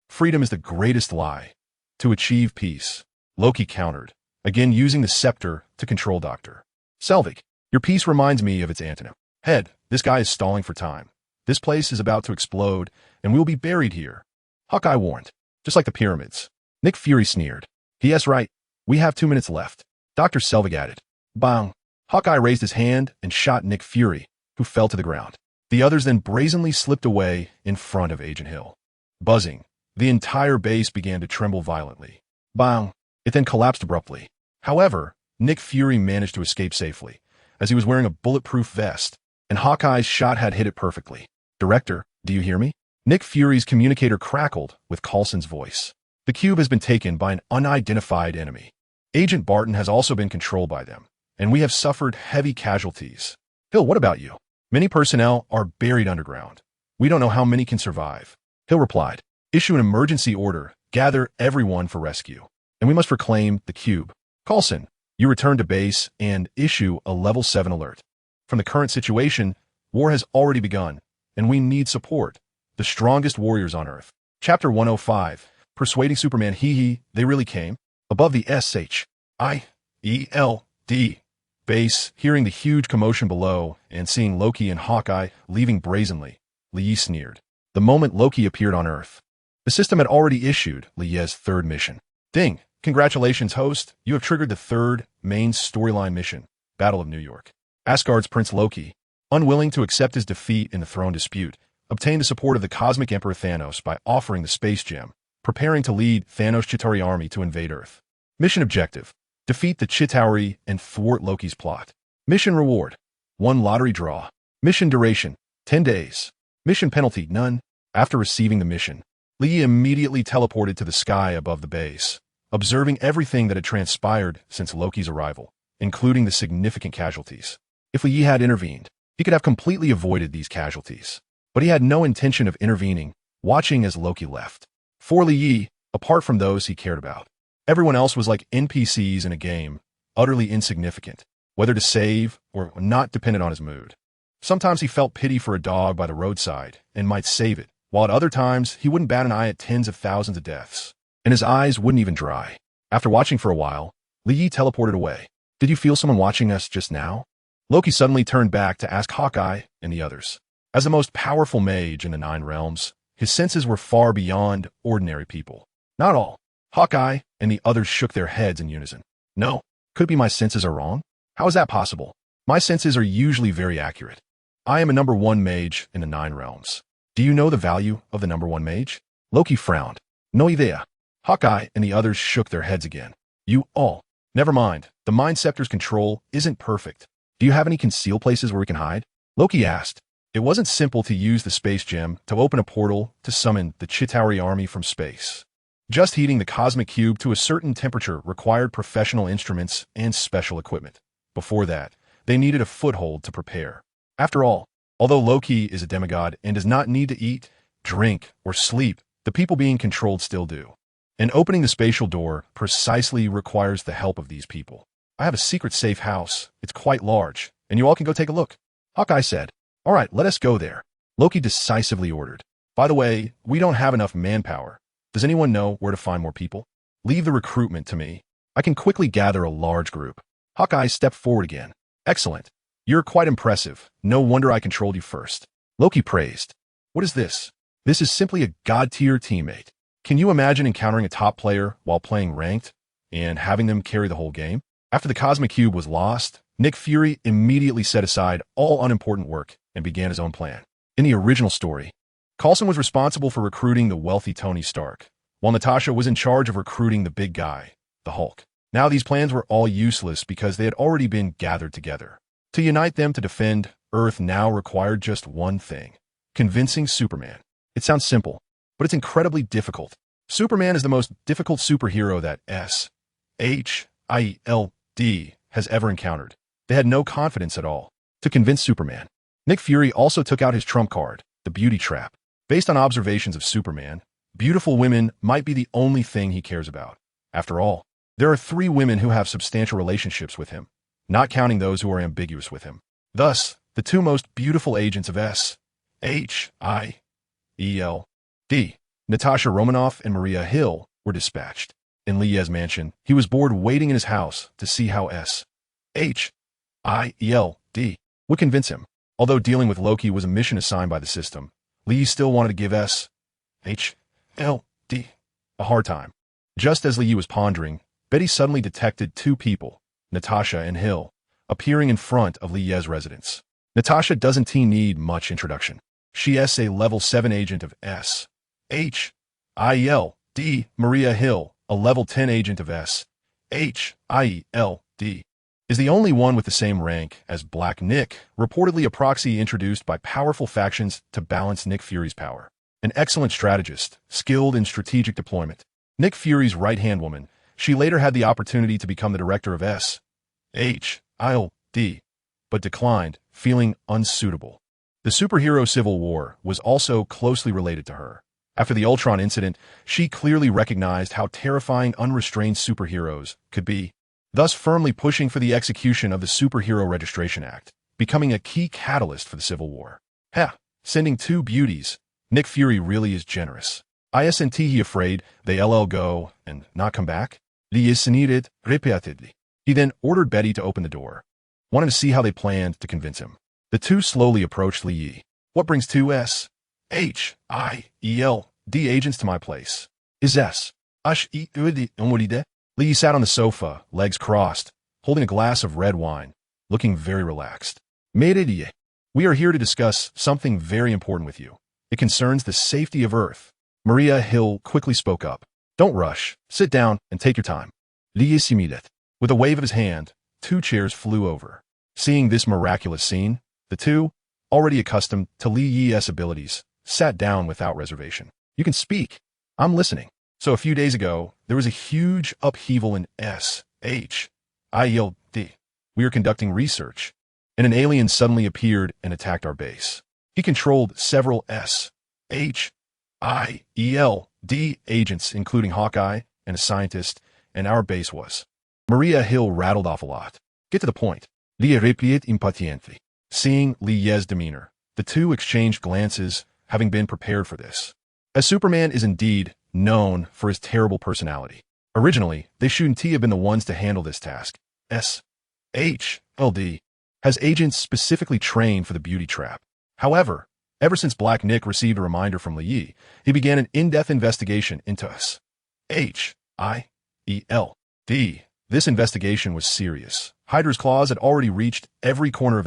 Freedom is the greatest lie. To achieve peace, Loki countered, again using the scepter to control Dr. Selvig. Your peace reminds me of its antonym. Head, this guy is stalling for time. This place is about to explode, and we'll be buried here. Hawkeye warned, just like the pyramids. Nick Fury sneered. Yes, right. We have 2 minutes left. Dr. Selvig added. Bang. Hawkeye raised his hand and shot Nick Fury, who fell to the ground. The others then brazenly slipped away in front of Agent Hill. Buzzing, the entire base began to tremble violently. Bang. It then collapsed abruptly. However, Nick Fury managed to escape safely, as he was wearing a bulletproof vest, and Hawkeye's shot had hit it perfectly. Director, do you hear me? Nick Fury's communicator crackled with Coulson's voice. The cube has been taken by an unidentified enemy. Agent Barton has also been controlled by them, and we have suffered heavy casualties. Hill, what about you? Many personnel are buried underground. We don't know how many can survive. Hill replied. Issue an emergency order, gather everyone for rescue, and we must reclaim the cube. Coulson, you return to base and issue a level 7 alert. From the current situation, war has already begun, and we need support. The strongest warriors on Earth. Chapter 105. Persuading Superman. They really came. Above the S-H-I-E-L-D base, hearing the huge commotion below and seeing Loki and Hawkeye leaving brazenly, Lee sneered. The moment Loki appeared on Earth, the system had already issued Lie's third mission. Ding! Congratulations, host. You have triggered the third main storyline mission, Battle of New York. Asgard's Prince Loki, unwilling to accept his defeat in the throne dispute, obtained the support of the Cosmic Emperor Thanos by offering the Space Gem, preparing to lead Thanos' Chitauri army to invade Earth. Mission objective: defeat the Chitauri and thwart Loki's plot. Mission reward: 1 lottery draw. Mission duration: 10 days. Mission penalty: none. After receiving the mission, Lee immediately teleported to the sky above the base, observing everything that had transpired since Loki's arrival, including the significant casualties. If Lee had intervened, he could have completely avoided these casualties. But he had no intention of intervening, watching as Loki left. For Lee, apart from those he cared about, everyone else was like NPCs in a game, utterly insignificant, whether to save or not dependent on his mood. Sometimes he felt pity for a dog by the roadside and might save it, while at other times he wouldn't bat an eye at tens of thousands of deaths, and his eyes wouldn't even dry. After watching for a while, Lee teleported away. Did you feel someone watching us just now? Loki suddenly turned back to ask Hawkeye and the others. As the most powerful mage in the 9 realms, his senses were far beyond ordinary people. Not all. Hawkeye and the others shook their heads in unison. No, could it be my senses are wrong? How is that possible? My senses are usually very accurate. I am a number 1 mage in the 9 realms. Do you know the value of the number 1 mage? Loki frowned. No idea. Hawkeye and the others shook their heads again. You all. Never mind. The Mind Scepter's control isn't perfect. Do you have any concealed places where we can hide? Loki asked. It wasn't simple to use the Space Gem to open a portal to summon the Chitauri army from space. Just heating the cosmic cube to a certain temperature required professional instruments and special equipment. Before that, they needed a foothold to prepare. After all, although Loki is a demigod and does not need to eat, drink, or sleep, the people being controlled still do. And opening the spatial door precisely requires the help of these people. I have a secret safe house. It's quite large, and you all can go take a look. Hawkeye said. All right, let us go there. Loki decisively ordered. By the way, we don't have enough manpower. Does anyone know where to find more people? Leave the recruitment to me. I can quickly gather a large group. Hawkeye stepped forward again. Excellent. You're quite impressive. No wonder I controlled you first. Loki praised. What is this? This is simply a god-tier teammate. Can you imagine encountering a top player while playing ranked and having them carry the whole game? After the Cosmic Cube was lost, Nick Fury immediately set aside all unimportant work and began his own plan. In the original story, Coulson was responsible for recruiting the wealthy Tony Stark, while Natasha was in charge of recruiting the big guy, the Hulk. Now these plans were all useless because they had already been gathered together. To unite them to defend Earth now required just one thing: convincing Superman. It sounds simple, but it's incredibly difficult. Superman is the most difficult superhero that S.H.I.E.L.D. has ever encountered. They had no confidence at all. To convince Superman, Nick Fury also took out his trump card, the beauty trap. Based on observations of Superman, beautiful women might be the only thing he cares about. After all, there are 3 women who have substantial relationships with him, not counting those who are ambiguous with him. Thus, the 2 most beautiful agents of S.H.I.E.L.D., Natasha Romanoff and Maria Hill, were dispatched. In Lie's mansion, he was bored waiting in his house to see how S.H.I.E.L.D. would convince him. Although dealing with Loki was a mission assigned by the system, Lee still wanted to give S.H.I.E.L.D. a hard time. Just as Lee was pondering, Betty suddenly detected 2 people, Natasha and Hill, appearing in front of Lie's residence. Natasha doesn't need much introduction. She is a level 7 agent of S.H.I.E.L.D. Maria Hill, a level 10 agent of S.H.I.E.L.D. is the only one with the same rank as Black Nick, reportedly a proxy introduced by powerful factions to balance Nick Fury's power. An excellent strategist, skilled in strategic deployment. Nick Fury's right-hand woman, she later had the opportunity to become the director of S.H.I.E.L.D., but declined, feeling unsuitable. The superhero Civil War was also closely related to her. After the Ultron incident, she clearly recognized how terrifying unrestrained superheroes could be, thus firmly pushing for the execution of the Superhero Registration Act, becoming a key catalyst for the Civil War. Sending 2 beauties. Nick Fury really is generous. Isn't he afraid they'll go and not come back? He is needed repeatedly. He then ordered Betty to open the door, wanting to see how they planned to convince him. The 2 slowly approached Lee. What brings 2 S.H.I.E.L.D. agents to my place? Is S.H.I.E.L.D. Lee sat on the sofa, legs crossed, holding a glass of red wine, looking very relaxed. Mayday. We are here to discuss something very important with you. It concerns the safety of Earth. Maria Hill quickly spoke up. Don't rush. Sit down and take your time. YeSlaps. With a wave of his hand, 2 chairs flew over. Seeing this miraculous scene, the two, already accustomed to Li's abilities, sat down without reservation. You can speak. I'm listening. So a few days ago, there was a huge upheaval in SHIELD. We were conducting research, and an alien suddenly appeared and attacked our base. He controlled several SHIELD agents, including Hawkeye and a scientist, and our base was. Maria Hill rattled off a lot. Get to the point. Lia replied impatiently. Seeing Li's demeanor, the two exchanged glances, having been prepared for this. As Superman is indeed known for his terrible personality. Originally, they shouldn't have been the ones to handle this task. SHIELD has agents specifically trained for the beauty trap. However, ever since Black Nick received a reminder from Li, he began an in-depth investigation into SHIELD. This investigation was serious. Hydra's claws had already reached every corner of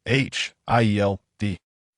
SHIELD.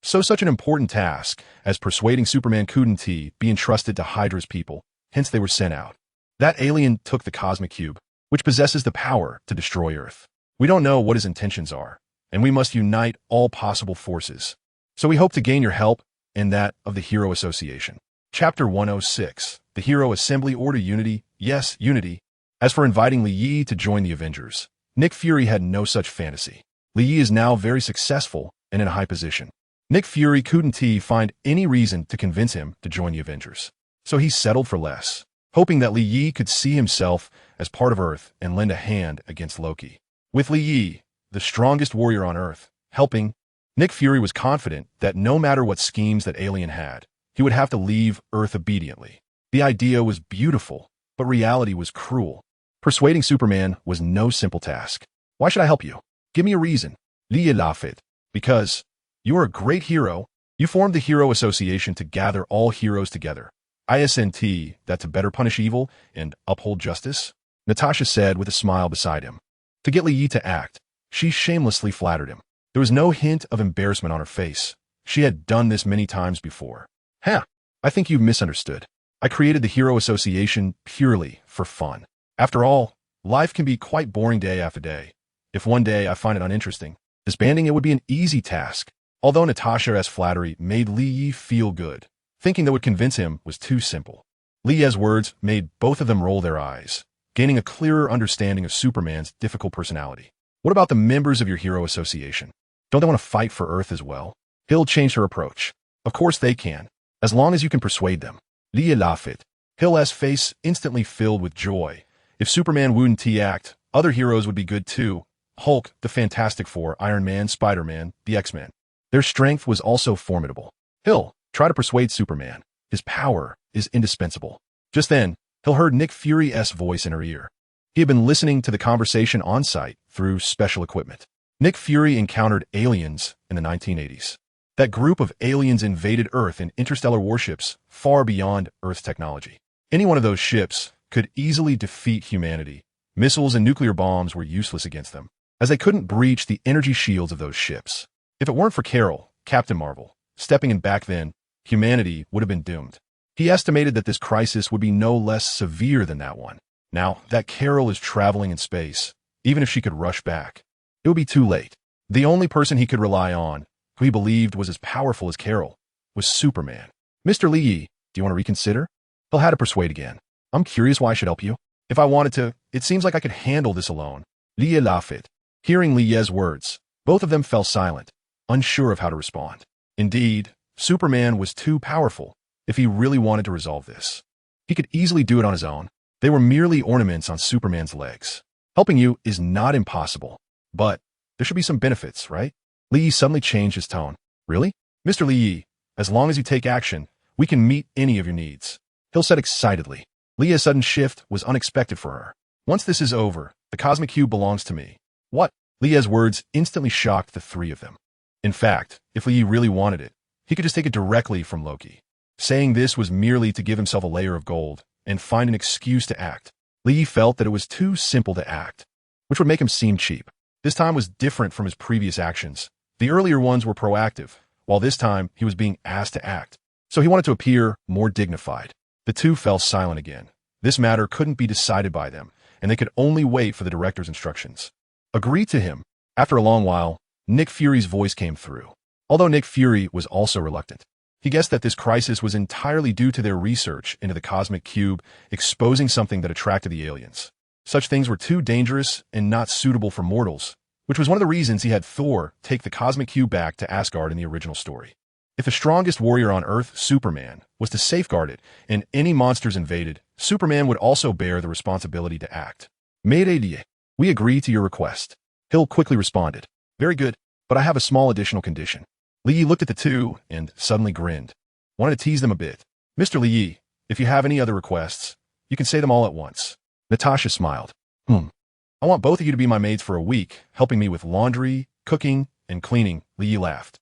So such an important task as persuading Superman couldn't be entrusted to Hydra's people, hence they were sent out. That alien took the cosmic cube, which possesses the power to destroy Earth. We don't know what his intentions are, and we must unite all possible forces. So we hope to gain your help and that of the Hero Association. Chapter 106, the Hero Assembly Order Unity, yes, Unity. As for inviting Li to join the Avengers, Nick Fury had no such fantasy. Li is now very successful and in a high position. Nick Fury couldn't find any reason to convince him to join the Avengers. So he settled for less, hoping that Li could see himself as part of Earth and lend a hand against Loki. With Li, the strongest warrior on Earth, helping, Nick Fury was confident that no matter what schemes that alien had, he would have to leave Earth obediently. The idea was beautiful, but reality was cruel. Persuading Superman was no simple task. Why should I help you? Give me a reason. Li laughed. Because you are a great hero. You formed the Hero Association to gather all heroes together. Isn't that to better punish evil and uphold justice? Natasha said with a smile beside him. To get Li to act, she shamelessly flattered him. There was no hint of embarrassment on her face. She had done this many times before. I think you've misunderstood. I created the Hero Association purely for fun. After all, life can be quite boring day after day. If one day I find it uninteresting, disbanding it would be an easy task. Although Natasha's flattery made Li feel good, thinking that would convince him was too simple. Li's words made both of them roll their eyes, gaining a clearer understanding of Superman's difficult personality. What about the members of your Hero Association? Don't they want to fight for Earth as well? Hill changed her approach. Of course they can, as long as you can persuade them. Li laughed. Hill's face instantly filled with joy. If Superman wouldn't act, other heroes would be good too. Hulk, the Fantastic Four, Iron Man, Spider-Man, the X-Men. Their strength was also formidable. Hill, try to persuade Superman. His power is indispensable. Just then, Hill heard Nick Fury's voice in her ear. He had been listening to the conversation on site through special equipment. Nick Fury encountered aliens in the 1980s. That group of aliens invaded Earth in interstellar warships far beyond Earth's technology. Any one of those ships could easily defeat humanity. Missiles and nuclear bombs were useless against them, as they couldn't breach the energy shields of those ships. If it weren't for Carol, Captain Marvel, stepping in back then, humanity would have been doomed. He estimated that this crisis would be no less severe than that one. Now that Carol is traveling in space, even if she could rush back, it would be too late. The only person he could rely on, who he believed was as powerful as Carol, was Superman. Mr. Li, do you want to reconsider? He'll have to persuade again. I'm curious why I should help you. If I wanted to, it seems like I could handle this alone. Li laughed. Hearing Li's words, both of them fell silent, unsure of how to respond. Indeed, Superman was too powerful if he really wanted to resolve this. He could easily do it on his own. They were merely ornaments on Superman's legs. Helping you is not impossible, but there should be some benefits, right? Li suddenly changed his tone. Really? Mr. Li, as long as you take action, we can meet any of your needs. Hill said excitedly. Li's sudden shift was unexpected for her. Once this is over, the cosmic cube belongs to me. What? Li's words instantly shocked the three of them. In fact, if Li really wanted it, he could just take it directly from Loki. Saying this was merely to give himself a layer of gold and find an excuse to act. Li felt that it was too simple to act. which would make him seem cheap. This time was different from his previous actions. The earlier ones were proactive, while this time he was being asked to act. So he wanted to appear more dignified. The two fell silent again. This matter couldn't be decided by them, and they could only wait for the director's instructions. Agree to him. After a long while, Nick Fury's voice came through. Although Nick Fury was also reluctant. He guessed that this crisis was entirely due to their research into the cosmic cube exposing something that attracted the aliens. Such things were too dangerous and not suitable for mortals, which was one of the reasons he had Thor take the cosmic cube back to Asgard in the original story. If the strongest warrior on Earth, Superman, was to safeguard it and any monsters invaded, Superman would also bear the responsibility to act. Mayday, we agree to your request. Hill quickly responded. Very good, but I have a small additional condition. Lee looked at the two and suddenly grinned. Wanted to tease them a bit. Mr. Lee, if you have any other requests, you can say them all at once. Natasha smiled. I want both of you to be my maids for a week, helping me with laundry, cooking, and cleaning. Lee laughed.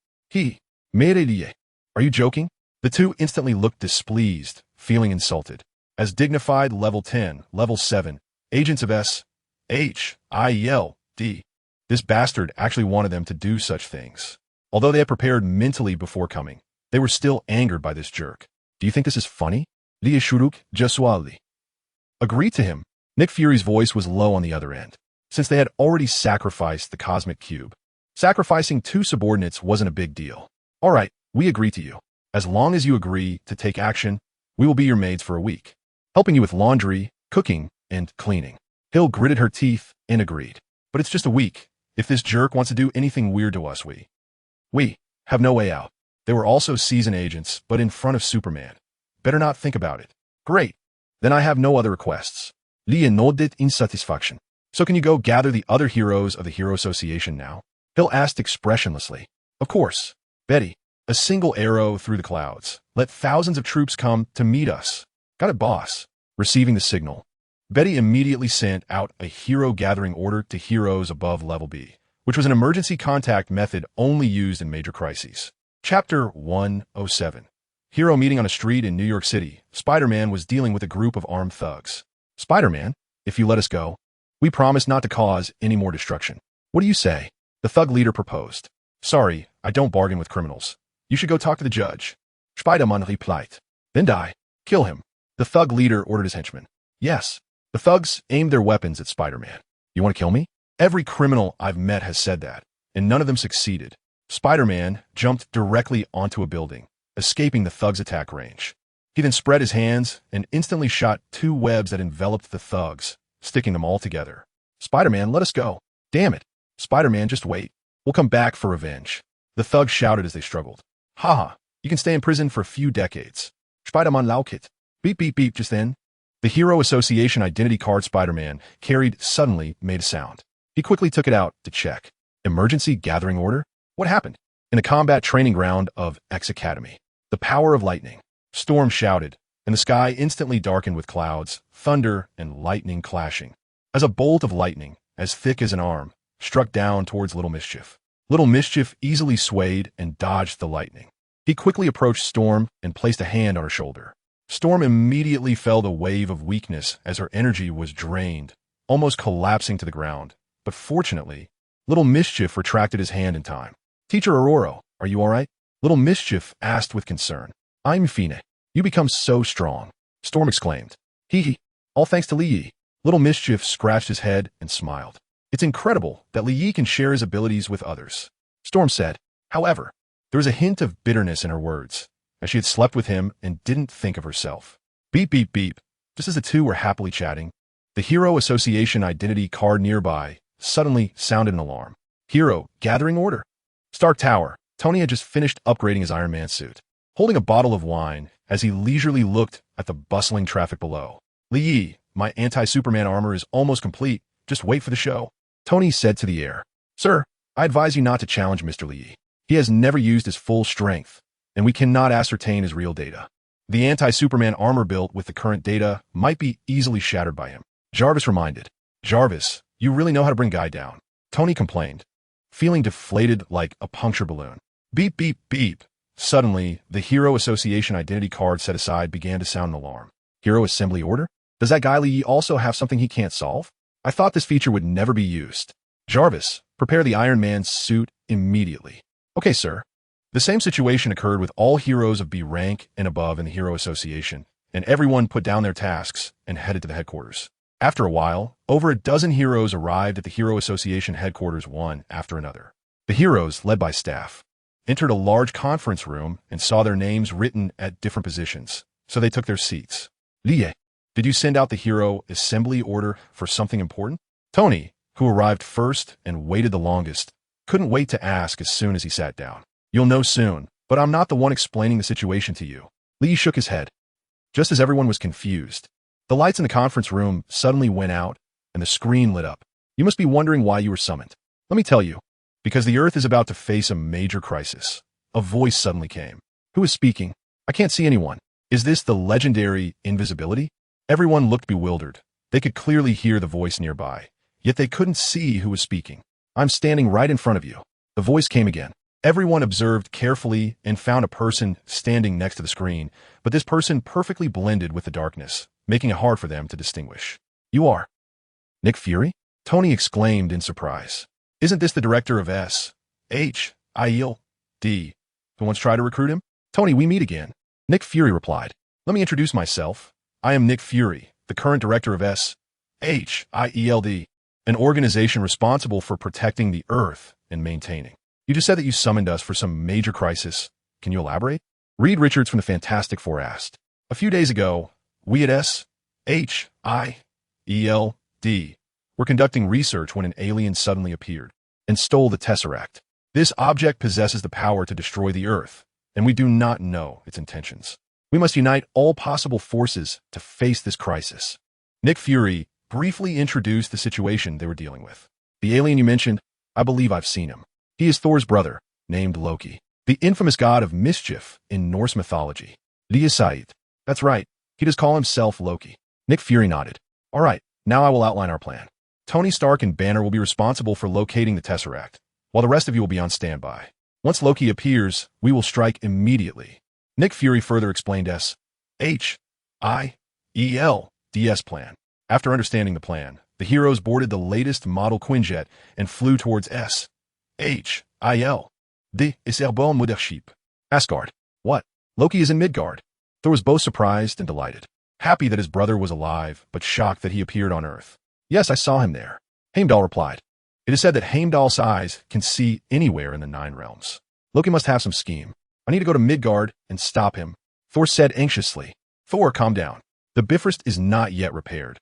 Mayday, are you joking? The two instantly looked displeased, feeling insulted. As dignified level 10, level 7, agents of S.H.I.E.L.D. This bastard actually wanted them to do such things. Although they had prepared mentally before coming, they were still angered by this jerk. Do you think this is funny? Lee Shuruk Jesuali. Agree to him. Nick Fury's voice was low on the other end, since they had already sacrificed the cosmic cube. Sacrificing two subordinates wasn't a big deal. All right, we agree to you. As long as you agree to take action, we will be your maids for a week, helping you with laundry, cooking, and cleaning. Hill gritted her teeth and agreed. But it's just a week. If this jerk wants to do anything weird to us, we have no way out. They were also seasoned agents, but in front of Superman. Better not think about it. Great. Then I have no other requests. Lee nodded in satisfaction. So can you go gather the other heroes of the Hero Association now? Hill asked expressionlessly. Of course. Betty, a single arrow through the clouds. Let thousands of troops come to meet us. Got it, boss. Receiving the signal. Betty immediately sent out a hero gathering order to heroes above level B, which was an emergency contact method only used in major crises. Chapter 107. Hero meeting on a street in New York City. Spider-Man was dealing with a group of armed thugs. Spider-Man, if you let us go, we promise not to cause any more destruction. What do you say? The thug leader proposed. Sorry, I don't bargain with criminals. You should go talk to the judge. Spider-Man replied. Then die. Kill him. The thug leader ordered his henchmen. Yes. The thugs aimed their weapons at Spider-Man. You want to kill me? Every criminal I've met has said that, and none of them succeeded. Spider-Man jumped directly onto a building, escaping the thug's attack range. He then spread his hands and instantly shot two webs that enveloped the thugs, sticking them all together. Spider-Man, let us go. Damn it. Spider-Man, just wait. We'll come back for revenge. The thugs shouted as they struggled. Haha, you can stay in prison for a few decades. Spider-Man laukit. Beep beep beep just then. The Hero Association identity card Spider-Man carried suddenly made a sound. He quickly took it out to check. Emergency gathering order? What happened? In a combat training ground of X Academy. The power of lightning. Storm shouted, and the sky instantly darkened with clouds, thunder, and lightning clashing. As a bolt of lightning, as thick as an arm, struck down towards Little Mischief. Little Mischief easily swayed and dodged the lightning. He quickly approached Storm and placed a hand on her shoulder. Storm immediately felt a wave of weakness as her energy was drained, almost collapsing to the ground. But fortunately, Little Mischief retracted his hand in time. Teacher Aurora, are you all right? Little Mischief asked with concern. I'm Fine. You become so strong. Storm exclaimed. Hee. All thanks to Li Yi. Little Mischief scratched his head and smiled. It's incredible that Li Yi can share his abilities with others. Storm said. However, there was a hint of bitterness in her words, as she had slept with him and didn't think of herself. Beep, beep, beep. Just as the two were happily chatting, the Hero Association identity card nearby suddenly sounded an alarm. Hero, gathering order. Stark Tower. Tony had just finished upgrading his Iron Man suit, holding a bottle of wine as he leisurely looked at the bustling traffic below. Li Yi, my anti-Superman armor is almost complete. Just wait for the show. Tony said to the air. Sir, I advise you not to challenge Mr. Li Yi. He has never used his full strength, and we cannot ascertain his real data. The anti-Superman armor built with the current data might be easily shattered by him. Jarvis reminded. Jarvis, you really know how to bring Guy down. Tony complained, feeling deflated like a puncture balloon. Beep, beep, beep. Suddenly, the Hero Association identity card set aside began to sound an alarm. Hero Assembly Order? Does that guy Li Yi also have something he can't solve? I thought this feature would never be used. Jarvis, prepare the Iron Man's suit immediately. Okay, sir. The same situation occurred with all heroes of B rank and above in the Hero Association, and everyone put down their tasks and headed to the headquarters. After a while, over a dozen heroes arrived at the Hero Association headquarters one after another. The heroes, led by staff, entered a large conference room and saw their names written at different positions, so they took their seats. Lie, did you send out the hero assembly order for something important? Tony, who arrived first and waited the longest, couldn't wait to ask as soon as he sat down. You'll know soon, but I'm not the one explaining the situation to you. Lee shook his head. Just as everyone was confused, the lights in the conference room suddenly went out and the screen lit up. You must be wondering why you were summoned. Let me tell you. Because the Earth is about to face a major crisis. A voice suddenly came. Who is speaking? I can't see anyone. Is this the legendary invisibility? Everyone looked bewildered. They could clearly hear the voice nearby, yet they couldn't see who was speaking. I'm standing right in front of you. The voice came again. Everyone observed carefully and found a person standing next to the screen, but this person perfectly blended with the darkness, making it hard for them to distinguish. You are Nick Fury? Tony exclaimed in surprise. Isn't this the director of S.H.I.E.L.D. who once tried to recruit him? Tony, we meet again. Nick Fury replied. Let me introduce myself. I am Nick Fury, the current director of S.H.I.E.L.D., an organization responsible for protecting the Earth and maintaining. You just said that you summoned us for some major crisis. Can you elaborate? Reed Richards from the Fantastic Four asked. A few days ago, we at S.H.I.E.L.D. were conducting research when an alien suddenly appeared and stole the Tesseract. This object possesses the power to destroy the Earth, and we do not know its intentions. We must unite all possible forces to face this crisis. Nick Fury briefly introduced the situation they were dealing with. The alien you mentioned, I believe I've seen him. He is Thor's brother, named Loki, the infamous god of mischief in Norse mythology. YeSlaps. That's right, he does call himself Loki. Nick Fury nodded. All right, now I will outline our plan. Tony Stark and Banner will be responsible for locating the Tesseract, while the rest of you will be on standby. Once Loki appears, we will strike immediately. Nick Fury further explained S.H.I.E.L.D.'s plan. After understanding the plan, the heroes boarded the latest model Quinjet and flew towards S.H.I.E.L.D. Isabel Mothership. Asgard. What? Loki is in Midgard. Thor was both surprised and delighted, happy that his brother was alive, but shocked that he appeared on Earth. Yes, I saw him there. Heimdall replied. It is said that Heimdall's eyes can see anywhere in the 9 realms. Loki must have some scheme. I need to go to Midgard and stop him, Thor said anxiously. Thor, calm down. The Bifrost is not yet repaired.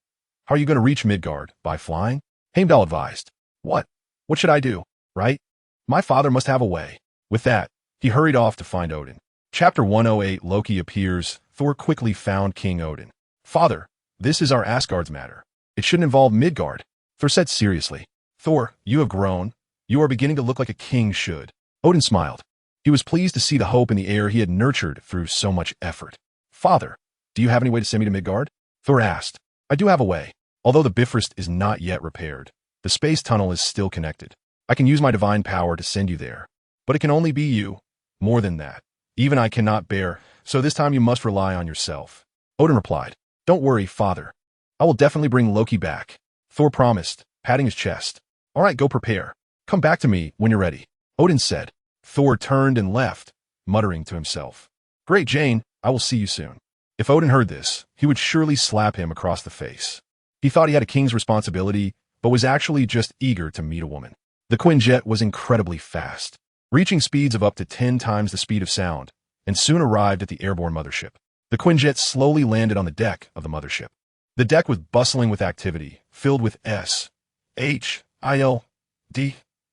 How are you going to reach Midgard? By flying? Heimdall advised. What? What should I do? Right? My father must have a way. With that, he hurried off to find Odin. Chapter 108 Loki appears. Thor quickly found King Odin. Father, this is our Asgard's matter. It shouldn't involve Midgard. Thor said seriously. Thor, you have grown. You are beginning to look like a king should. Odin smiled. He was pleased to see the hope in the air he had nurtured through so much effort. Father, do you have any way to send me to Midgard? Thor asked. I do have a way. Although the Bifrost is not yet repaired, the space tunnel is still connected. I can use my divine power to send you there. But it can only be you. More than that. Even I cannot bear, so this time you must rely on yourself. Odin replied. Don't worry, father. I will definitely bring Loki back. Thor promised, patting his chest. All right, go prepare. Come back to me when you're ready. Odin said. Thor turned and left, muttering to himself. Great Jane, I will see you soon. If Odin heard this, he would surely slap him across the face. He thought he had a king's responsibility, but was actually just eager to meet a woman. The Quinjet was incredibly fast, reaching speeds of up to 10 times the speed of sound, and soon arrived at the airborne mothership. The Quinjet slowly landed on the deck of the mothership. The deck was bustling with activity, filled with S.H.I.E.L.D.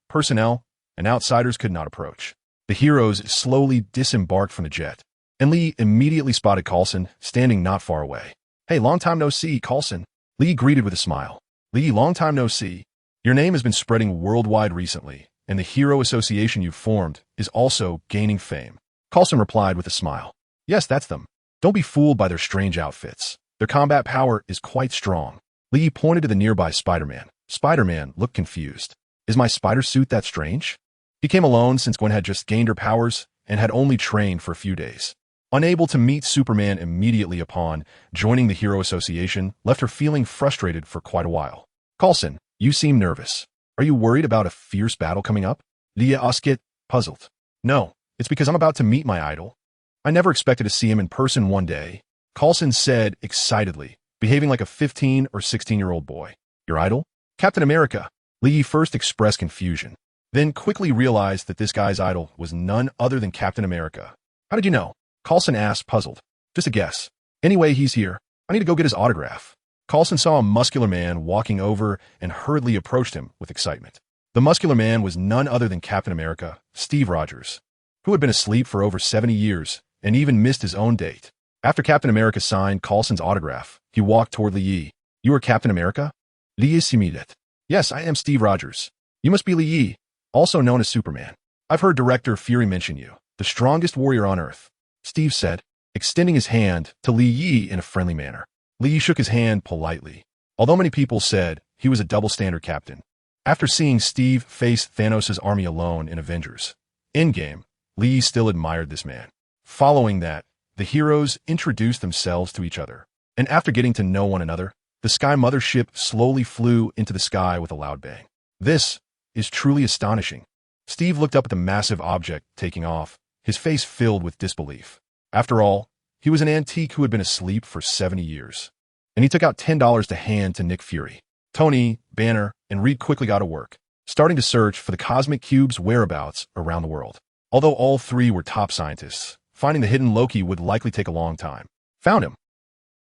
personnel, and outsiders could not approach. The heroes slowly disembarked from the jet, and Lee immediately spotted Coulson, standing not far away. Hey, long time no see, Coulson. Lee greeted with a smile. Lee, long time no see. Your name has been spreading worldwide recently, and the Hero Association you formed is also gaining fame. Coulson replied with a smile. Yes, that's them. Don't be fooled by their strange outfits. Their combat power is quite strong. Lee pointed to the nearby Spider-Man. Spider-Man looked confused. Is my spider suit that strange? He came alone since Gwen had just gained her powers and had only trained for a few days. Unable to meet Superman immediately upon joining the Hero Association left her feeling frustrated for quite a while. Coulson, you seem nervous. Are you worried about a fierce battle coming up? Leah asked, puzzled. No, it's because I'm about to meet my idol. I never expected to see him in person one day, Coulson said excitedly, behaving like a 15 or 16-year-old boy. Your idol? Captain America. Lee first expressed confusion, then quickly realized that this guy's idol was none other than Captain America. How did you know? Coulson asked, puzzled. Just a guess. Anyway, he's here. I need to go get his autograph. Coulson saw a muscular man walking over and hurriedly approached him with excitement. The muscular man was none other than Captain America, Steve Rogers, who had been asleep for over 70 years and even missed his own date. After Captain America signed Coulson's autograph, he walked toward Lee. You are Captain America? Lee similed. Yes, I am Steve Rogers. You must be Lee, also known as Superman. I've heard Director Fury mention you, the strongest warrior on Earth, Steve said, extending his hand to Lee in a friendly manner. Lee shook his hand politely, although many people said he was a double-standard captain. After seeing Steve face Thanos' army alone in Avengers Endgame, Lee still admired this man. Following that, the heroes introduced themselves to each other, and after getting to know one another, the Sky Mothership slowly flew into the sky with a loud bang. This is truly astonishing. Steve looked up at the massive object taking off, his face filled with disbelief. After all, he was an antique who had been asleep for 70 years. And he took out $10 to hand to Nick Fury. Tony, Banner, and Reed quickly got to work, starting to search for the Cosmic Cube's whereabouts around the world. Although all three were top scientists, finding the hidden Loki would likely take a long time. Found him!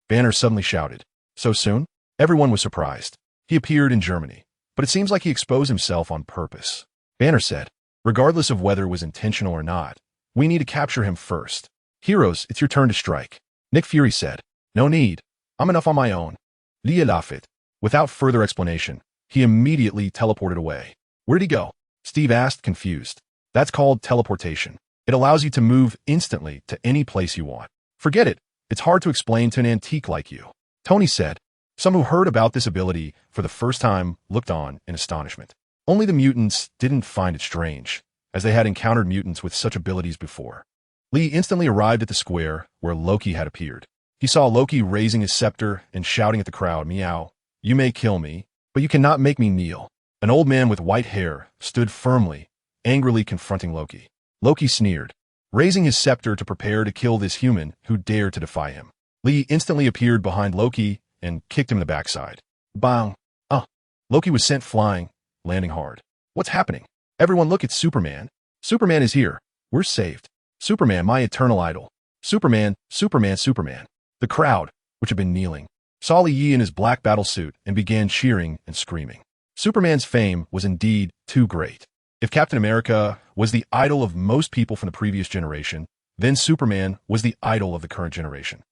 Banner suddenly shouted. So soon? Everyone was surprised. He appeared in Germany, but it seems like he exposed himself on purpose. Banner said, regardless of whether it was intentional or not, we need to capture him first. Heroes, it's your turn to strike. Nick Fury said, no need. I'm enough on my own. Leah laughed. Without further explanation, he immediately teleported away. Where did he go? Steve asked, confused. That's called teleportation. It allows you to move instantly to any place you want. Forget it. It's hard to explain to an antique like you. Tony said. Some who heard about this ability for the first time looked on in astonishment. Only the mutants didn't find it strange, as they had encountered mutants with such abilities before. Lee instantly arrived at the square where Loki had appeared. He saw Loki raising his scepter and shouting at the crowd, meow, you may kill me, but you cannot make me kneel. An old man with white hair stood firmly, angrily confronting Loki. Loki sneered, raising his scepter to prepare to kill this human who dared to defy him. Lee instantly appeared behind Loki and kicked him in the backside. Bang! Loki was sent flying, landing hard. What's happening? Everyone look at Superman. Superman is here. We're saved. Superman, my eternal idol. Superman, Superman, Superman. The crowd, which had been kneeling, saw Lee in his black battle suit and began cheering and screaming. Superman's fame was indeed too great. If Captain America was the idol of most people from the previous generation, then Superman was the idol of the current generation.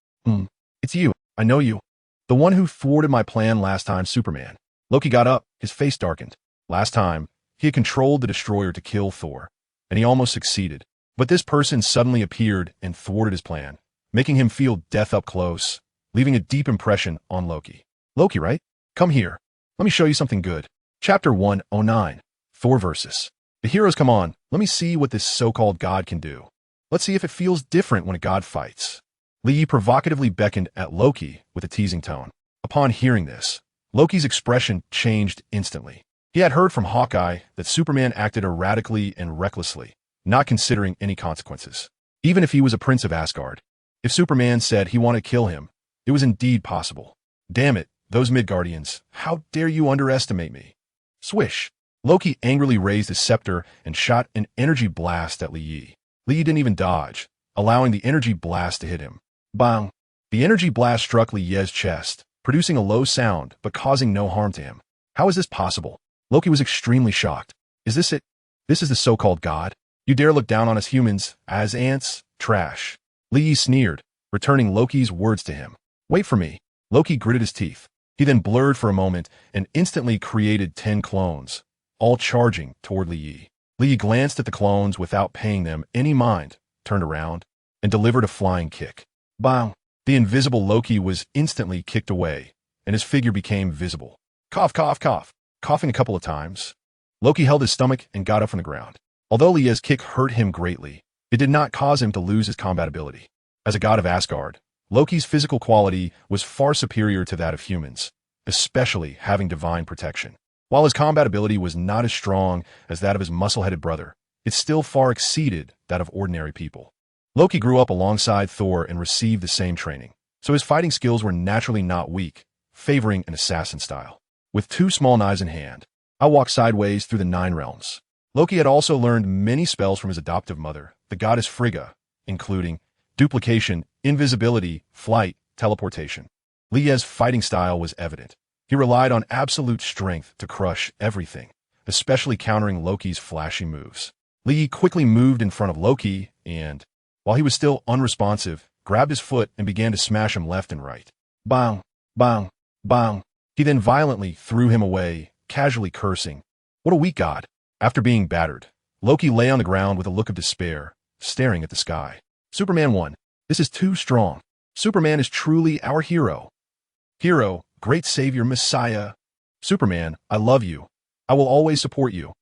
It's you. I know you. The one who thwarted my plan last time, Superman. Loki got up, his face darkened. Last time, he had controlled the destroyer to kill Thor, and he almost succeeded. But this person suddenly appeared and thwarted his plan, making him feel death up close, leaving a deep impression on Loki. Loki, right? Come here. Let me show you something good. Chapter 109, Thor versus. The heroes come on. Let me see what this so-called god can do. Let's see if it feels different when a god fights. Lee provocatively beckoned at Loki with a teasing tone. Upon hearing this, Loki's expression changed instantly. He had heard from Hawkeye that Superman acted erratically and recklessly, not considering any consequences. Even if he was a prince of Asgard, if Superman said he wanted to kill him, it was indeed possible. Damn it, those Midgardians, how dare you underestimate me? Swish! Loki angrily raised his scepter and shot an energy blast at Lee. Lee didn't even dodge, allowing the energy blast to hit him. Bang! The energy blast struck Lee's chest, producing a low sound but causing no harm to him. How is this possible? Loki was extremely shocked. Is this it? This is the so-called god? You dare look down on us humans as ants? Trash. Lee sneered, returning Loki's words to him. Wait for me. Loki gritted his teeth. He then blurred for a moment and instantly created 10 clones, all charging toward Lee. Lee glanced at the clones without paying them any mind, turned around, and delivered a flying kick. Bang! The invisible Loki was instantly kicked away, and his figure became visible. Cough, cough, cough. Coughing a couple of times, Loki held his stomach and got up from the ground. Although Lea's kick hurt him greatly, it did not cause him to lose his combat ability. As a god of Asgard, Loki's physical quality was far superior to that of humans, especially having divine protection. While his combat ability was not as strong as that of his muscle-headed brother, it still far exceeded that of ordinary people. Loki grew up alongside Thor and received the same training, so his fighting skills were naturally not weak, favoring an assassin style. With 2 small knives in hand, I walked sideways through the 9 realms. Loki had also learned many spells from his adoptive mother, the goddess Frigga, including duplication, invisibility, flight, teleportation. Lie's fighting style was evident. He relied on absolute strength to crush everything, especially countering Loki's flashy moves. Lie quickly moved in front of Loki and, while he was still unresponsive, grabbed his foot and began to smash him left and right. Bang, bang, bang. He then violently threw him away, casually cursing. What a weak god. After being battered, Loki lay on the ground with a look of despair, staring at the sky. Superman won. This is too strong. Superman is truly our hero. Hero, great savior, messiah. Superman, I love you. I will always support you.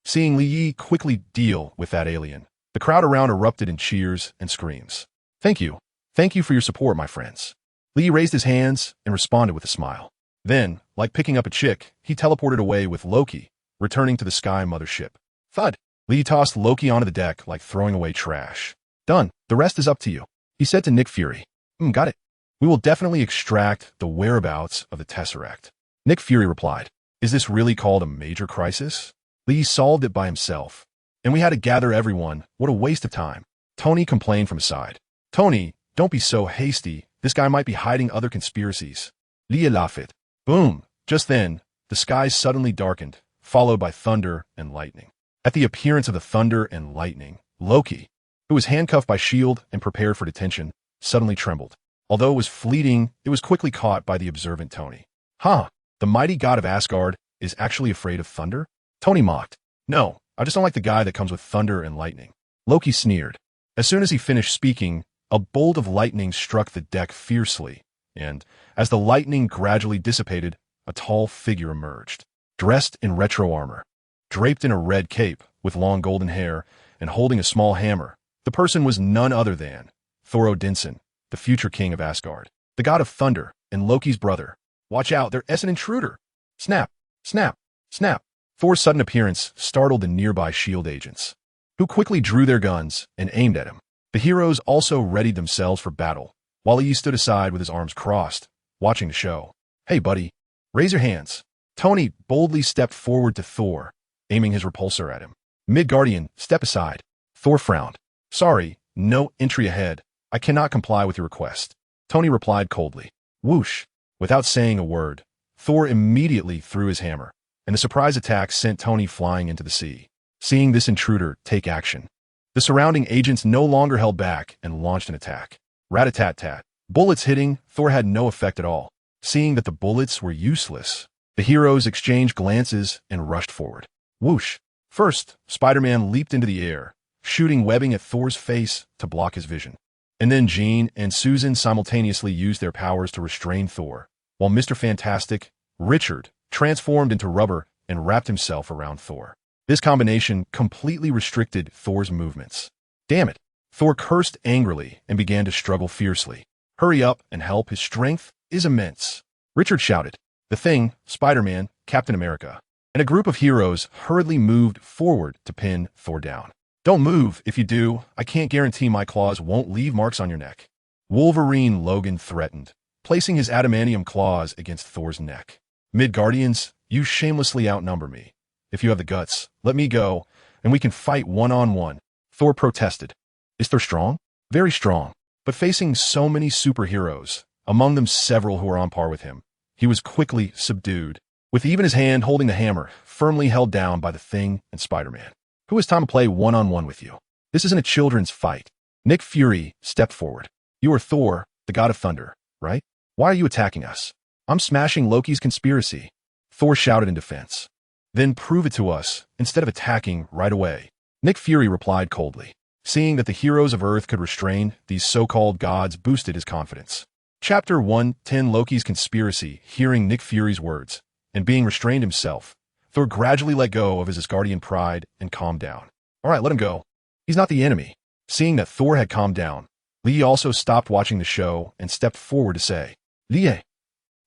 Seeing Li quickly deal with that alien, the crowd around erupted in cheers and screams. Thank you. Thank you for your support, my friends. Li raised his hands and responded with a smile. Then, like picking up a chick, he teleported away with Loki, returning to the Sky Mothership. Thud! Li tossed Loki onto the deck like throwing away trash. Done. The rest is up to you, he said to Nick Fury. Got it. We will definitely extract the whereabouts of the Tesseract. Nick Fury replied, Is this really called a major crisis? Li solved it by himself. And we had to gather everyone. What a waste of time. Tony complained from his side. Tony, don't be so hasty. This guy might be hiding other conspiracies. Li laughed. Boom. Just then, the skies suddenly darkened, followed by thunder and lightning. At the appearance of the thunder and lightning, Loki, who was handcuffed by S.H.I.E.L.D. and prepared for detention, suddenly trembled. Although it was fleeting, it was quickly caught by the observant Tony. The mighty god of Asgard is actually afraid of thunder? Tony mocked. No, I just don't like the guy that comes with thunder and lightning. Loki sneered. As soon as he finished speaking, a bolt of lightning struck the deck fiercely, and, as the lightning gradually dissipated, a tall figure emerged, dressed in retro armor. Draped in a red cape, with long golden hair, and holding a small hammer, the person was none other than Thor Odinson, the future king of Asgard, the god of thunder, and Loki's brother. Watch out, there's an intruder! Snap, snap, snap. Thor's sudden appearance startled the nearby S.H.I.E.L.D. agents, who quickly drew their guns and aimed at him. The heroes also readied themselves for battle, while he stood aside with his arms crossed, watching the show. Hey, buddy, raise your hands. Tony boldly stepped forward to Thor, aiming his repulsor at him. Midgardian, step aside. Thor frowned. Sorry, no entry ahead. I cannot comply with your request. Tony replied coldly. Whoosh. Without saying a word, Thor immediately threw his hammer, and the surprise attack sent Tony flying into the sea. Seeing this intruder take action, the surrounding agents no longer held back and launched an attack. Rat-a-tat-tat. Bullets hitting Thor had no effect at all. Seeing that the bullets were useless, the heroes exchanged glances and rushed forward. Whoosh. First, Spider-Man leaped into the air, shooting webbing at Thor's face to block his vision. And then Jean and Susan simultaneously used their powers to restrain Thor, while Mr. Fantastic, Richard, transformed into rubber and wrapped himself around Thor. This combination completely restricted Thor's movements. Damn it! Thor cursed angrily and began to struggle fiercely. Hurry up and help, his strength is immense. Richard shouted. The Thing, Spider-Man, Captain America, and a group of heroes hurriedly moved forward to pin Thor down. Don't move. If you do, I can't guarantee my claws won't leave marks on your neck. Wolverine Logan threatened, placing his adamantium claws against Thor's neck. Midgardians, you shamelessly outnumber me. If you have the guts, let me go, and we can fight one-on-one. Thor protested. Is Thor strong? Very strong. But facing so many superheroes, among them several who were on par with him, he was quickly subdued, with even his hand holding the hammer firmly held down by the Thing and Spider-Man. Who has time to play one-on-one with you? This isn't a children's fight. Nick Fury stepped forward. You are Thor, the god of thunder, right? Why are you attacking us? I'm smashing Loki's conspiracy. Thor shouted in defense. Then prove it to us, instead of attacking right away. Nick Fury replied coldly. Seeing that the heroes of Earth could restrain these so-called gods boosted his confidence. Chapter 110 Loki's Conspiracy. Hearing Nick Fury's words, and being restrained himself, Thor gradually let go of his Asgardian pride and calmed down. All right, let him go. He's not the enemy. Seeing that Thor had calmed down, Lee also stopped watching the show and stepped forward to say, Lie.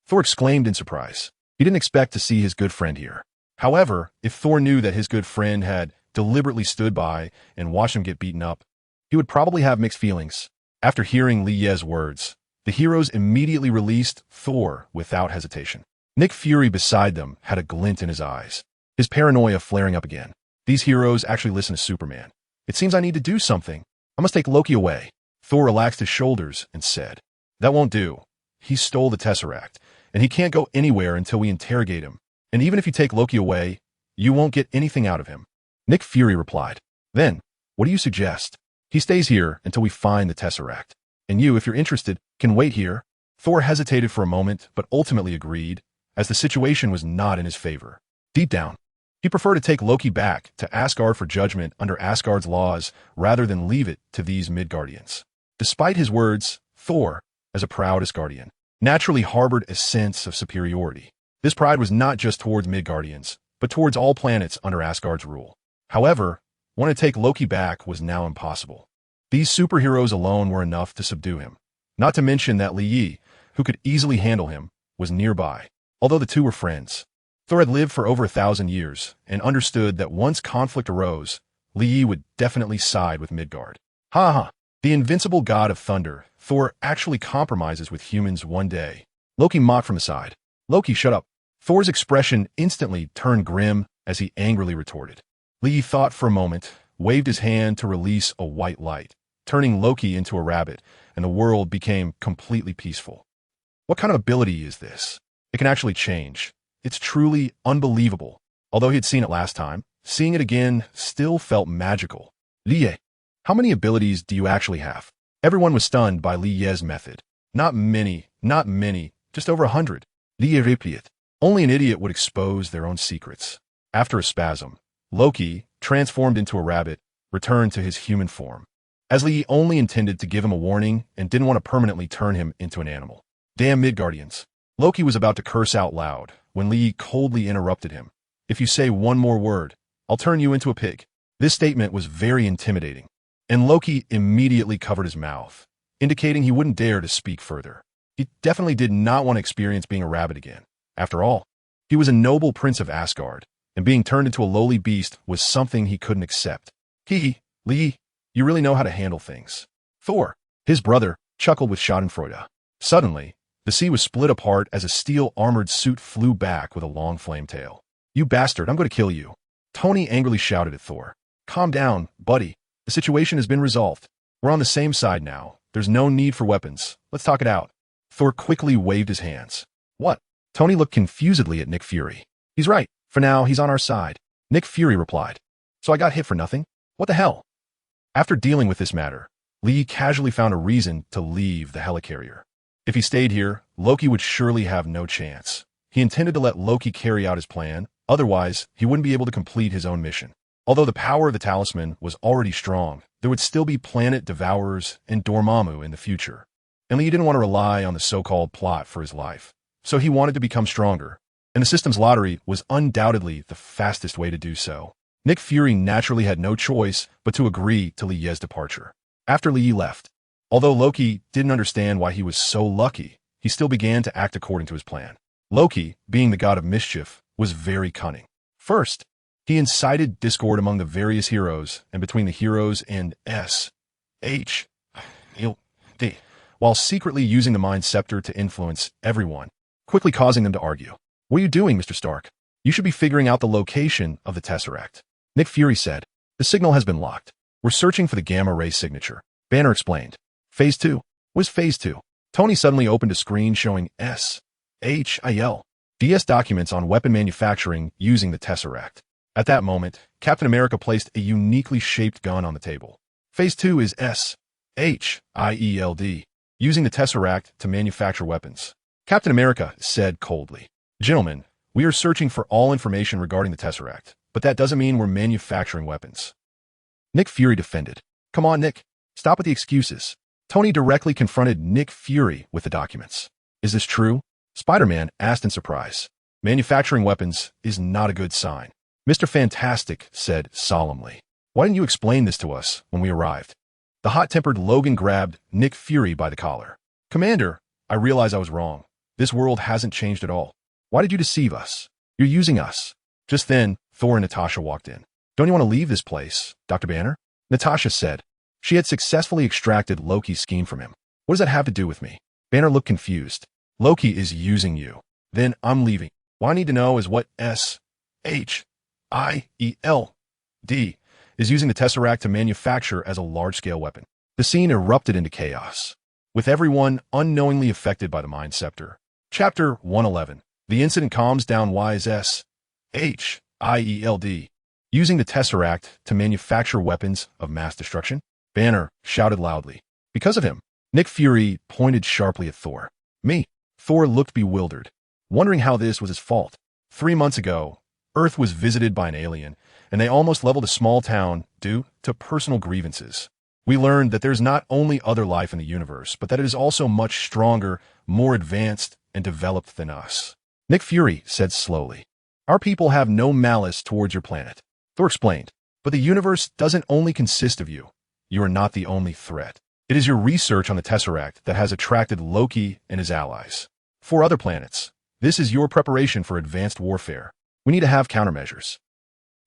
Thor exclaimed in surprise. He didn't expect to see his good friend here. However, if Thor knew that his good friend had deliberately stood by and watched him get beaten up, he would probably have mixed feelings. After hearing Li Ye's words, the heroes immediately released Thor without hesitation. Nick Fury beside them had a glint in his eyes, his paranoia flaring up again. These heroes actually listen to Superman. It seems I need to do something. I must take Loki away. Thor relaxed his shoulders and said, "That won't do. He stole the Tesseract, and he can't go anywhere until we interrogate him. And even if you take Loki away, you won't get anything out of him." Nick Fury replied, "Then, what do you suggest? He stays here until we find the Tesseract. And you, if you're interested, can wait here." Thor hesitated for a moment, but ultimately agreed, as the situation was not in his favor. Deep down, he preferred to take Loki back to Asgard for judgment under Asgard's laws rather than leave it to these Midgardians. Despite his words, Thor, as a proud Asgardian, naturally harbored a sense of superiority. This pride was not just towards Midgardians, but towards all planets under Asgard's rule. However, wanting to take Loki back was now impossible. These superheroes alone were enough to subdue him. Not to mention that Li Yi, who could easily handle him, was nearby. Although the two were friends, Thor had lived for over 1,000 years and understood that once conflict arose, Li Yi would definitely side with Midgard. Ha ha! The invincible god of thunder, Thor actually compromises with humans one day. Loki mocked from the side. "Loki, shut up." Thor's expression instantly turned grim as he angrily retorted. Li Yi thought for a moment, waved his hand to release a white light, turning Loki into a rabbit, and the world became completely peaceful. What kind of ability is this? It can actually change. It's truly unbelievable. Although he had seen it last time, seeing it again still felt magical. "Li Ye, how many abilities do you actually have?" Everyone was stunned by Li Ye's method. Not many, just over 100. Li Ye replied. Only an idiot would expose their own secrets. After a spasm, Loki, transformed into a rabbit, returned to his human form, as Li Yi only intended to give him a warning and didn't want to permanently turn him into an animal. "Damn Midgardians." Loki was about to curse out loud when Li Yi coldly interrupted him. "If you say one more word, I'll turn you into a pig." This statement was very intimidating, and Loki immediately covered his mouth, indicating he wouldn't dare to speak further. He definitely did not want to experience being a rabbit again. After all, he was a noble prince of Asgard, and being turned into a lowly beast was something he couldn't accept. Li Yi, you really know how to handle things." Thor, his brother, chuckled with schadenfreude. Suddenly, the sea was split apart as a steel-armored suit flew back with a long flame tail. "You bastard, I'm going to kill you." Tony angrily shouted at Thor. "Calm down, buddy. The situation has been resolved. We're on the same side now. There's no need for weapons. Let's talk it out." Thor quickly waved his hands. "What?" Tony looked confusedly at Nick Fury. "He's right. For now, he's on our side." Nick Fury replied. "So I got hit for nothing? What the hell?" After dealing with this matter, Li casually found a reason to leave the helicarrier. If he stayed here, Loki would surely have no chance. He intended to let Loki carry out his plan, otherwise he wouldn't be able to complete his own mission. Although the power of the talisman was already strong, there would still be planet devourers and Dormammu in the future. And Li didn't want to rely on the so-called plot for his life, so he wanted to become stronger, and the system's lottery was undoubtedly the fastest way to do so. Nick Fury naturally had no choice but to agree to Li Ye's departure. After Li Yi left, although Loki didn't understand why he was so lucky, he still began to act according to his plan. Loki, being the god of mischief, was very cunning. First, he incited discord among the various heroes and between the heroes and D, while secretly using the Mind Scepter to influence everyone, quickly causing them to argue. "What are you doing, Mr. Stark? You should be figuring out the location of the Tesseract." Nick Fury said, "The signal has been locked. We're searching for the gamma ray signature." Banner explained. Phase 2? What is Phase 2? Tony suddenly opened a screen showing DS documents on weapon manufacturing using the Tesseract. At that moment, Captain America placed a uniquely shaped gun on the table. Phase 2 is SHIELD, using the Tesseract to manufacture weapons. Captain America said coldly, "Gentlemen, we are searching for all information regarding the Tesseract, but that doesn't mean we're manufacturing weapons." Nick Fury defended. "Come on, Nick. Stop with the excuses." Tony directly confronted Nick Fury with the documents. "Is this true?" Spider-Man asked in surprise. "Manufacturing weapons is not a good sign." Mr. Fantastic said solemnly. "Why didn't you explain this to us when we arrived?" The hot-tempered Logan grabbed Nick Fury by the collar. "Commander, I realize I was wrong. This world hasn't changed at all. Why did you deceive us? You're using us. Just then, Thor and Natasha walked in. Don't you want to leave this place, Dr. Banner? Natasha said. She had successfully extracted Loki's scheme from him. What does that have to do with me? Banner looked confused. Loki is using you. Then I'm leaving. What I need to know is what SHIELD is using the Tesseract to manufacture as a large-scale weapon. The scene erupted into chaos, with everyone unknowingly affected by the Mind Scepter. Chapter 111. The incident calms down YeSlaps. Using the Tesseract to manufacture weapons of mass destruction? Banner shouted loudly. Because of him. Nick Fury pointed sharply at Thor. Me. Thor looked bewildered, wondering how this was his fault. 3 months ago, Earth was visited by an alien, and they almost leveled a small town due to personal grievances. We learned that there's not only other life in the universe, but that it is also much stronger, more advanced, and developed than us. Nick Fury said slowly. Our people have no malice towards your planet. Thor explained. But the universe doesn't only consist of you. You are not the only threat. It is your research on the Tesseract that has attracted Loki and his allies. 4 other planets. This is your preparation for advanced warfare. We need to have countermeasures.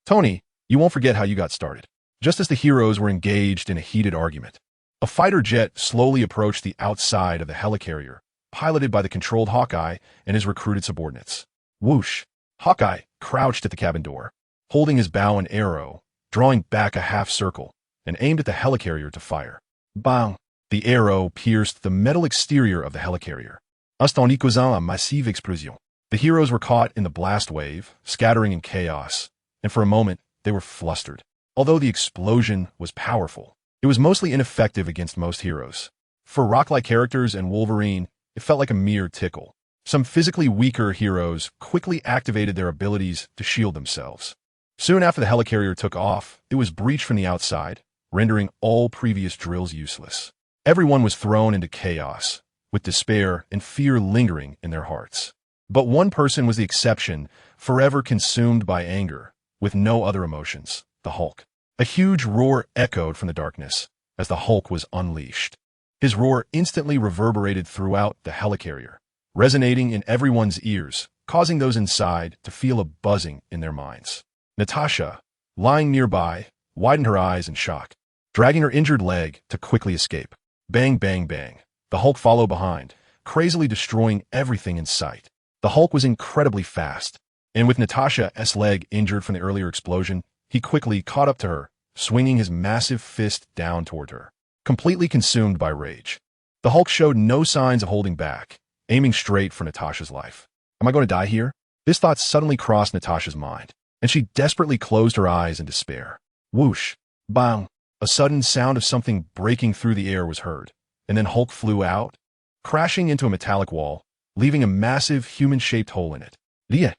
Tony, you won't forget how you got started. Just as the heroes were engaged in a heated argument, a fighter jet slowly approached the outside of the helicarrier, piloted by the controlled Hawkeye and his recruited subordinates. Whoosh! Hawkeye crouched at the cabin door, holding his bow and arrow, drawing back a half circle, and aimed at the helicarrier to fire. Bang! The arrow pierced the metal exterior of the helicarrier. En causant une massive explosion. The heroes were caught in the blast wave, scattering in chaos, and for a moment they were flustered. Although the explosion was powerful, it was mostly ineffective against most heroes. For rock-like characters and Wolverine, it felt like a mere tickle. Some physically weaker heroes quickly activated their abilities to shield themselves. Soon after the helicarrier took off, it was breached from the outside, rendering all previous drills useless. Everyone was thrown into chaos, with despair and fear lingering in their hearts. But one person was the exception, forever consumed by anger, with no other emotions, the Hulk. A huge roar echoed from the darkness as the Hulk was unleashed. His roar instantly reverberated throughout the helicarrier, resonating in everyone's ears, causing those inside to feel a buzzing in their minds. Natasha, lying nearby, widened her eyes in shock, dragging her injured leg to quickly escape. Bang, bang, bang. The Hulk followed behind, crazily destroying everything in sight. The Hulk was incredibly fast, and with Natasha's leg injured from the earlier explosion, he quickly caught up to her, swinging his massive fist down toward her. Completely consumed by rage, the Hulk showed no signs of holding back, aiming straight for Natasha's life. Am I going to die here? This thought suddenly crossed Natasha's mind, and she desperately closed her eyes in despair. Whoosh! Bang! A sudden sound of something breaking through the air was heard, and then Hulk flew out, crashing into a metallic wall, leaving a massive human-shaped hole in it. Leah!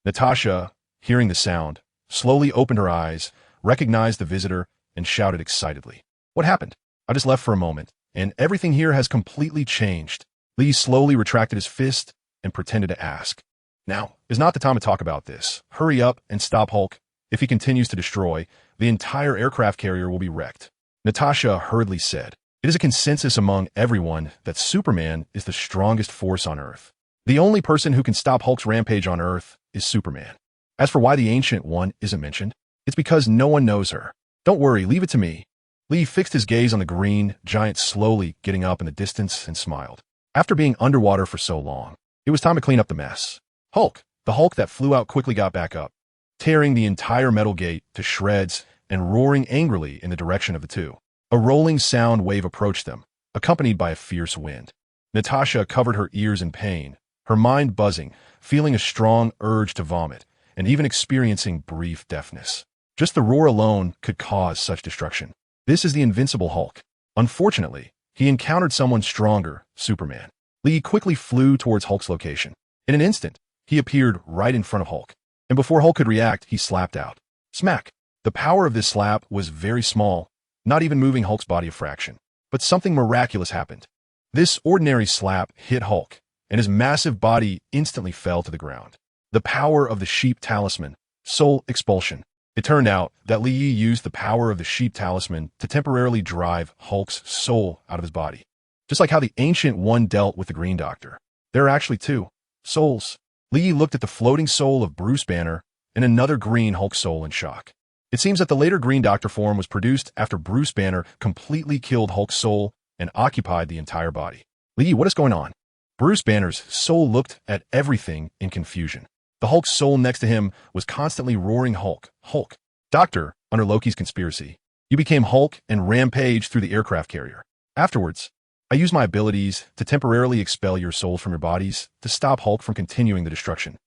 Natasha, hearing the sound, slowly opened her eyes, recognized the visitor, and shouted excitedly. What happened? I just left for a moment, and everything here has completely changed. Lee slowly retracted his fist and pretended to ask. Now is not the time to talk about this. Hurry up and stop Hulk. If he continues to destroy, the entire aircraft carrier will be wrecked. Natasha hurriedly said. It is a consensus among everyone that Superman is the strongest force on Earth. The only person who can stop Hulk's rampage on Earth is Superman. As for why the Ancient One isn't mentioned, it's because no one knows her. Don't worry, leave it to me. Lee fixed his gaze on the green giant slowly getting up in the distance and smiled. After being underwater for so long, it was time to clean up the mess. Hulk, the Hulk that flew out quickly got back up, tearing the entire metal gate to shreds and roaring angrily in the direction of the two. A rolling sound wave approached them, accompanied by a fierce wind. Natasha covered her ears in pain, her mind buzzing, feeling a strong urge to vomit, and even experiencing brief deafness. Just the roar alone could cause such destruction. This is the invincible Hulk. Unfortunately, he encountered someone stronger, Superman. Lee quickly flew towards Hulk's location. In an instant, he appeared right in front of Hulk, and before Hulk could react, he slapped out. Smack! The power of this slap was very small, not even moving Hulk's body a fraction. But something miraculous happened. This ordinary slap hit Hulk, and his massive body instantly fell to the ground. The power of the sheep talisman, soul expulsion. It turned out that Li Yi used the power of the sheep talisman to temporarily drive Hulk's soul out of his body, just like how the Ancient One dealt with the Green Doctor. There are actually two souls. Lee looked at the floating soul of Bruce Banner and another green Hulk soul in shock. It seems that the later Green Doctor form was produced after Bruce Banner completely killed Hulk's soul and occupied the entire body. Lee, what is going on? Bruce Banner's soul looked at everything in confusion. The Hulk soul next to him was constantly roaring Hulk, Hulk. Doctor, under Loki's conspiracy, you became Hulk and rampaged through the aircraft carrier. Afterwards, I used my abilities to temporarily expel your souls from your bodies to stop Hulk from continuing the destruction.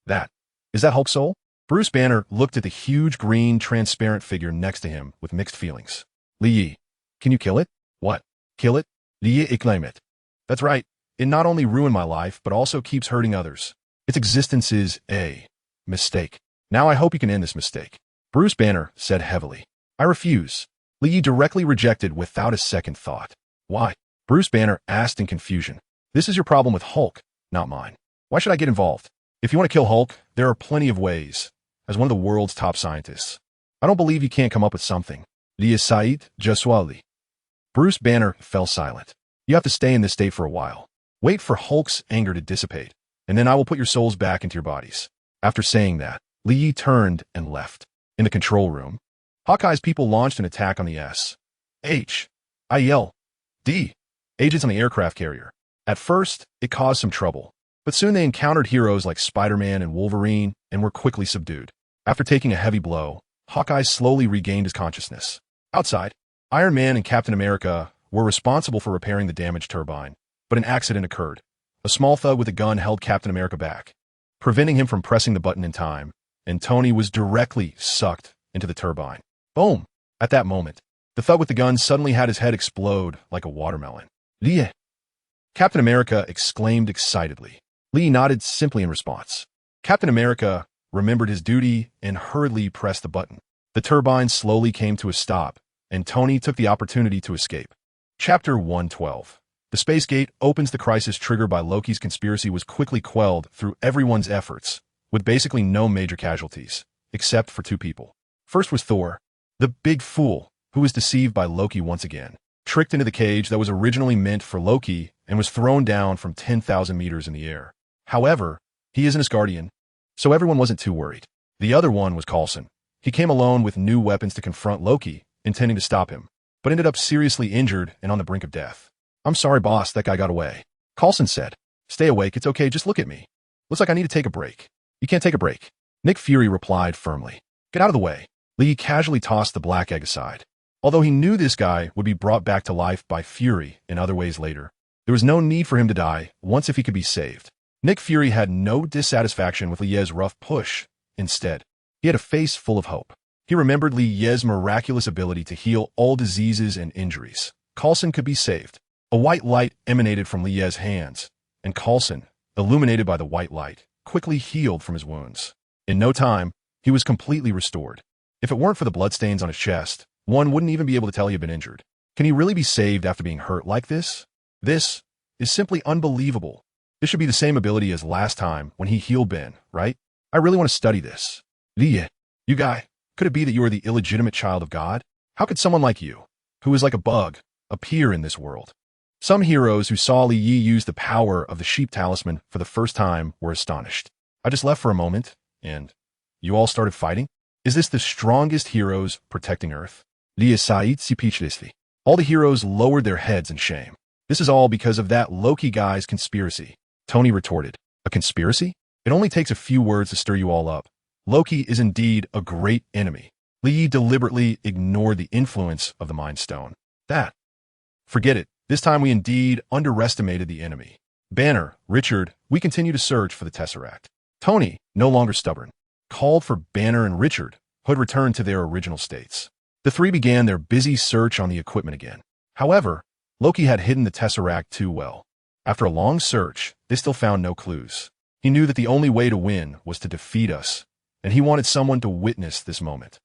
That. Is that Hulk's soul? Bruce Banner looked at the huge green transparent figure next to him with mixed feelings. Lee, can you kill it? What? Kill it? Lee claim it. That's right. It not only ruined my life, but also keeps hurting others. Its existence is a mistake. Now I hope you can end this mistake. Bruce Banner said heavily. I refuse. Lee directly rejected without a second thought. Why? Bruce Banner asked in confusion. This is your problem with Hulk, not mine. Why should I get involved? If you want to kill Hulk, there are plenty of ways. As one of the world's top scientists, I don't believe you can't come up with something. Lee Said Jaswali. Bruce Banner fell silent. You have to stay in this state for a while. Wait for Hulk's anger to dissipate, and then I will put your souls back into your bodies. After saying that, Lee turned and left. In the control room, Hawkeye's people launched an attack on the S.H.I.L.D. agents on the aircraft carrier. At first, it caused some trouble, but soon they encountered heroes like Spider-Man and Wolverine and were quickly subdued. After taking a heavy blow, Hawkeye slowly regained his consciousness. Outside, Iron Man and Captain America were responsible for repairing the damaged turbine, but an accident occurred. A small thug with a gun held Captain America back, preventing him from pressing the button in time, and Tony was directly sucked into the turbine. Boom! At that moment, the thug with the gun suddenly had his head explode like a watermelon. Lee! Captain America exclaimed excitedly. Lee nodded simply in response. Captain America remembered his duty and hurriedly pressed the button. The turbine slowly came to a stop, and Tony took the opportunity to escape. Chapter 112. The space gate opens. The crisis triggered by Loki's conspiracy was quickly quelled through everyone's efforts, with basically no major casualties, except for two people. First was Thor, the big fool, who was deceived by Loki once again, tricked into the cage that was originally meant for Loki and was thrown down from 10,000 meters in the air. However, he isn't his guardian, so everyone wasn't too worried. The other one was Coulson. He came alone with new weapons to confront Loki, intending to stop him, but ended up seriously injured and on the brink of death. I'm sorry, boss, that guy got away. Coulson said, stay awake, it's okay, just look at me. Looks like I need to take a break. You can't take a break. Nick Fury replied firmly. Get out of the way. Lee casually tossed the black egg aside. Although he knew this guy would be brought back to life by Fury in other ways later, there was no need for him to die once if he could be saved. Nick Fury had no dissatisfaction with Lie's rough push. Instead, he had a face full of hope. He remembered Lie's miraculous ability to heal all diseases and injuries. Coulson could be saved. A white light emanated from Lie's hands, and Coulson, illuminated by the white light, quickly healed from his wounds. In no time, he was completely restored. If it weren't for the bloodstains on his chest, one wouldn't even be able to tell he had been injured. Can he really be saved after being hurt like this? This is simply unbelievable. This should be the same ability as last time when he healed Ben, right? I really want to study this. Lee, you guy, could it be that you are the illegitimate child of God? How could someone like you, who is like a bug, appear in this world? Some heroes who saw Li Yi use the power of the sheep talisman for the first time were astonished. I just left for a moment, and you all started fighting? Is this the strongest heroes protecting Earth? Li Said speechlessly. All the heroes lowered their heads in shame. This is all because of that Loki guy's conspiracy. Tony retorted. A conspiracy? It only takes a few words to stir you all up. Loki is indeed a great enemy. Li Yi deliberately ignored the influence of the Mind Stone. Forget it. This time we indeed underestimated the enemy. Banner, Richard, we continue to search for the Tesseract. Tony, no longer stubborn, called for Banner and Richard, who had returned to their original states. The three began their busy search on the equipment again. However, Loki had hidden the Tesseract too well. After a long search, they still found no clues. He knew that the only way to win was to defeat us, and he wanted someone to witness this moment.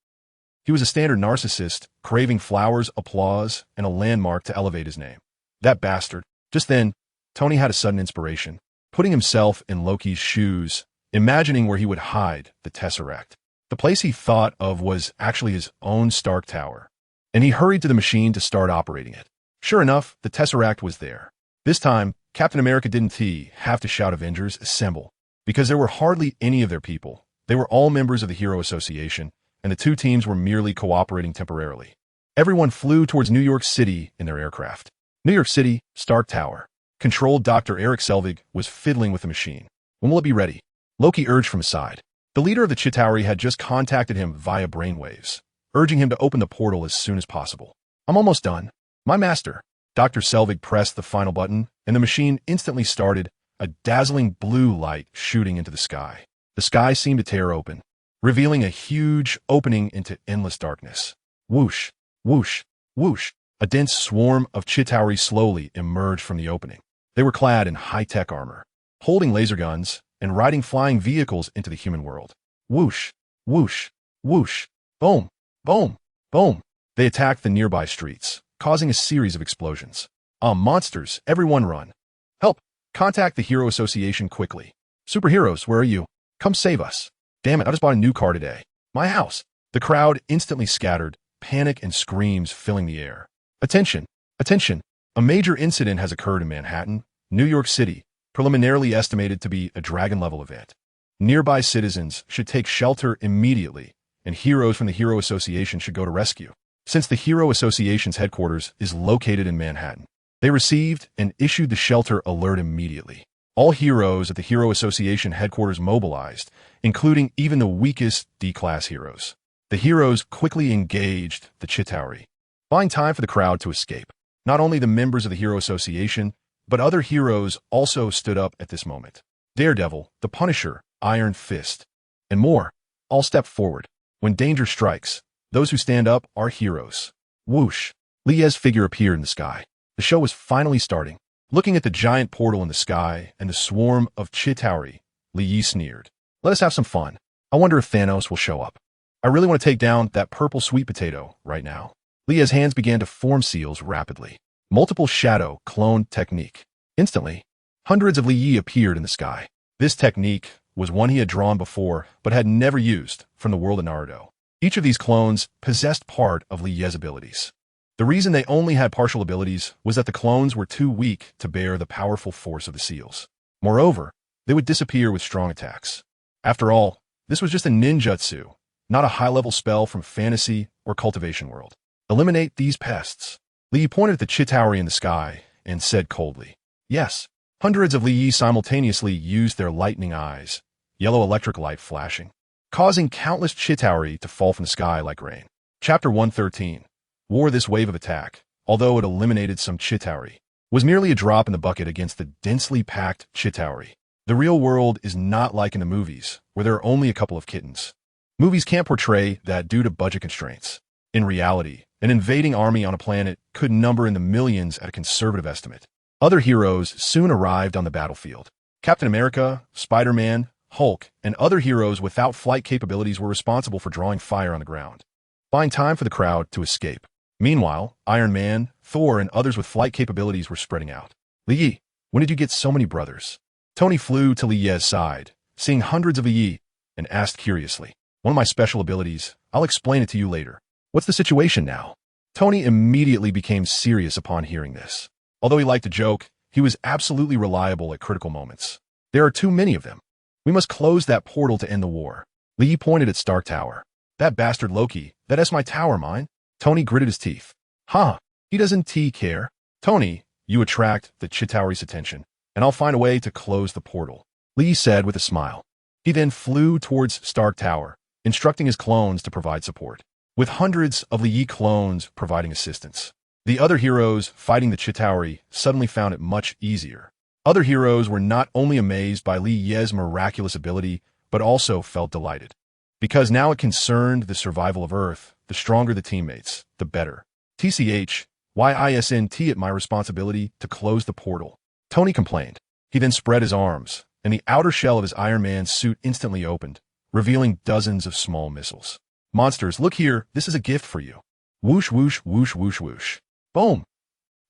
He was a standard narcissist, craving flowers, applause, and a landmark to elevate his name. That bastard. Just then, Tony had a sudden inspiration, putting himself in Loki's shoes, imagining where he would hide the Tesseract. The place he thought of was actually his own Stark Tower, and he hurried to the machine to start operating it. Sure enough, the Tesseract was there. This time, Captain America didn't have to shout Avengers Assemble, because there were hardly any of their people. They were all members of the Hero Association, and the two teams were merely cooperating temporarily. Everyone flew towards New York City in their aircraft. New York City, Stark Tower. Controlled Dr. Eric Selvig was fiddling with the machine. When will it be ready? Loki urged from his side. The leader of the Chitauri had just contacted him via brainwaves, urging him to open the portal as soon as possible. I'm almost done. My master. Dr. Selvig pressed the final button, and the machine instantly started, a dazzling blue light shooting into the sky. The sky seemed to tear open, revealing a huge opening into endless darkness. Whoosh, whoosh, whoosh. A dense swarm of Chitauri slowly emerged from the opening. They were clad in high-tech armor, holding laser guns, and riding flying vehicles into the human world. Whoosh, whoosh, whoosh, boom, boom, boom. They attacked the nearby streets, causing a series of explosions. Monsters, everyone run. Help! Contact the Hero Association quickly. Superheroes, where are you? Come save us. Damn it, I just bought a new car today. My house. The crowd instantly scattered, panic and screams filling the air. Attention! Attention! A major incident has occurred in Manhattan, New York City, preliminarily estimated to be a dragon-level event. Nearby citizens should take shelter immediately, and heroes from the Hero Association should go to rescue. Since the Hero Association's headquarters is located in Manhattan, they received and issued the shelter alert immediately. All heroes at the Hero Association headquarters mobilized, including even the weakest D-class heroes. The heroes quickly engaged the Chitauri, buying time for the crowd to escape. Not only the members of the Hero Association, but other heroes also stood up at this moment. Daredevil, the Punisher, Iron Fist, and more all stepped forward. When danger strikes, those who stand up are heroes. Whoosh! Lie's figure appeared in the sky. The show was finally starting. Looking at the giant portal in the sky and the swarm of Chitauri, Lie sneered. Let us have some fun. I wonder if Thanos will show up. I really want to take down that purple sweet potato right now. Lie's hands began to form seals rapidly. Multiple shadow clone technique. Instantly, hundreds of Lie appeared in the sky. This technique was one he had drawn before, but had never used from the world of Naruto. Each of these clones possessed part of Lie's abilities. The reason they only had partial abilities was that the clones were too weak to bear the powerful force of the seals. Moreover, they would disappear with strong attacks. After all, this was just a ninjutsu, not a high-level spell from fantasy or cultivation world. Eliminate these pests. Lie pointed at the Chitauri in the sky and said coldly, yes. Hundreds of Lie simultaneously used their lightning eyes, yellow electric light flashing, causing countless Chitauri to fall from the sky like rain. Chapter 113. War. This wave of attack, although it eliminated some Chitauri, was merely a drop in the bucket against the densely packed Chitauri. The real world is not like in the movies, where there are only a couple of kittens. Movies can't portray that due to budget constraints. In reality, an invading army on a planet could number in the millions at a conservative estimate. Other heroes soon arrived on the battlefield. Captain America, Spider-Man, Hulk, and other heroes without flight capabilities were responsible for drawing fire on the ground, buying time for the crowd to escape. Meanwhile, Iron Man, Thor, and others with flight capabilities were spreading out. Lie, when did you get so many brothers? Tony flew to Lie's side, seeing hundreds of Lie, and asked curiously, one of my special abilities, I'll explain it to you later. What's the situation now? Tony immediately became serious upon hearing this. Although he liked to joke, he was absolutely reliable at critical moments. There are too many of them. We must close that portal to end the war. Lie pointed at Stark Tower. That bastard Loki, that's my tower, mine. Tony gritted his teeth. Huh, he doesn't care. Tony, you attract the Chitauri's attention, and I'll find a way to close the portal, Lie said with a smile. He then flew towards Stark Tower, instructing his clones to provide support, with hundreds of Lie clones providing assistance. The other heroes fighting the Chitauri suddenly found it much easier. Other heroes were not only amazed by Lie's miraculous ability, but also felt delighted. Because now it concerned the survival of Earth, the stronger the teammates, the better. TCH, why isn't it my responsibility to close the portal? Tony complained. He then spread his arms, and the outer shell of his Iron Man suit instantly opened, revealing dozens of small missiles. Monsters, look here, this is a gift for you. Whoosh, whoosh, whoosh, whoosh, whoosh. Boom!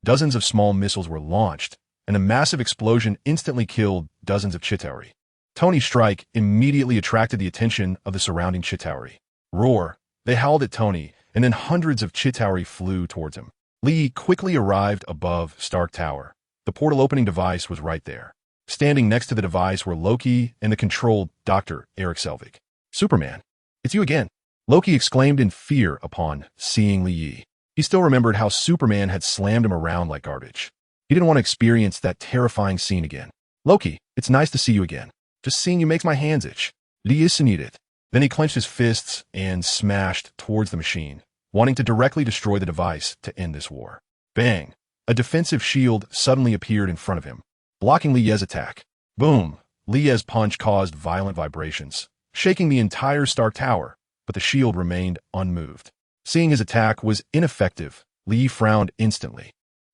Dozens of small missiles were launched, and a massive explosion instantly killed dozens of Chitauri. Tony's strike immediately attracted the attention of the surrounding Chitauri. Roar! They howled at Tony, and then hundreds of Chitauri flew towards him. Lie quickly arrived above Stark Tower, The portal opening device was right there. Standing next to the device were Loki and the controlled Dr. Eric Selvig. Superman, it's you again, Loki exclaimed in fear upon seeing Yi. He still remembered how Superman had slammed him around like garbage. He didn't want to experience that terrifying scene again. Loki, it's nice to see you again. Just seeing you makes my hands itch. Li it. Then he clenched his fists and smashed towards the machine, wanting to directly destroy the device to end this war. Bang! A defensive shield suddenly appeared in front of him, blocking Lie's attack. Boom! Lie's punch caused violent vibrations, shaking the entire Stark Tower, but the shield remained unmoved. Seeing his attack was ineffective, Li frowned instantly.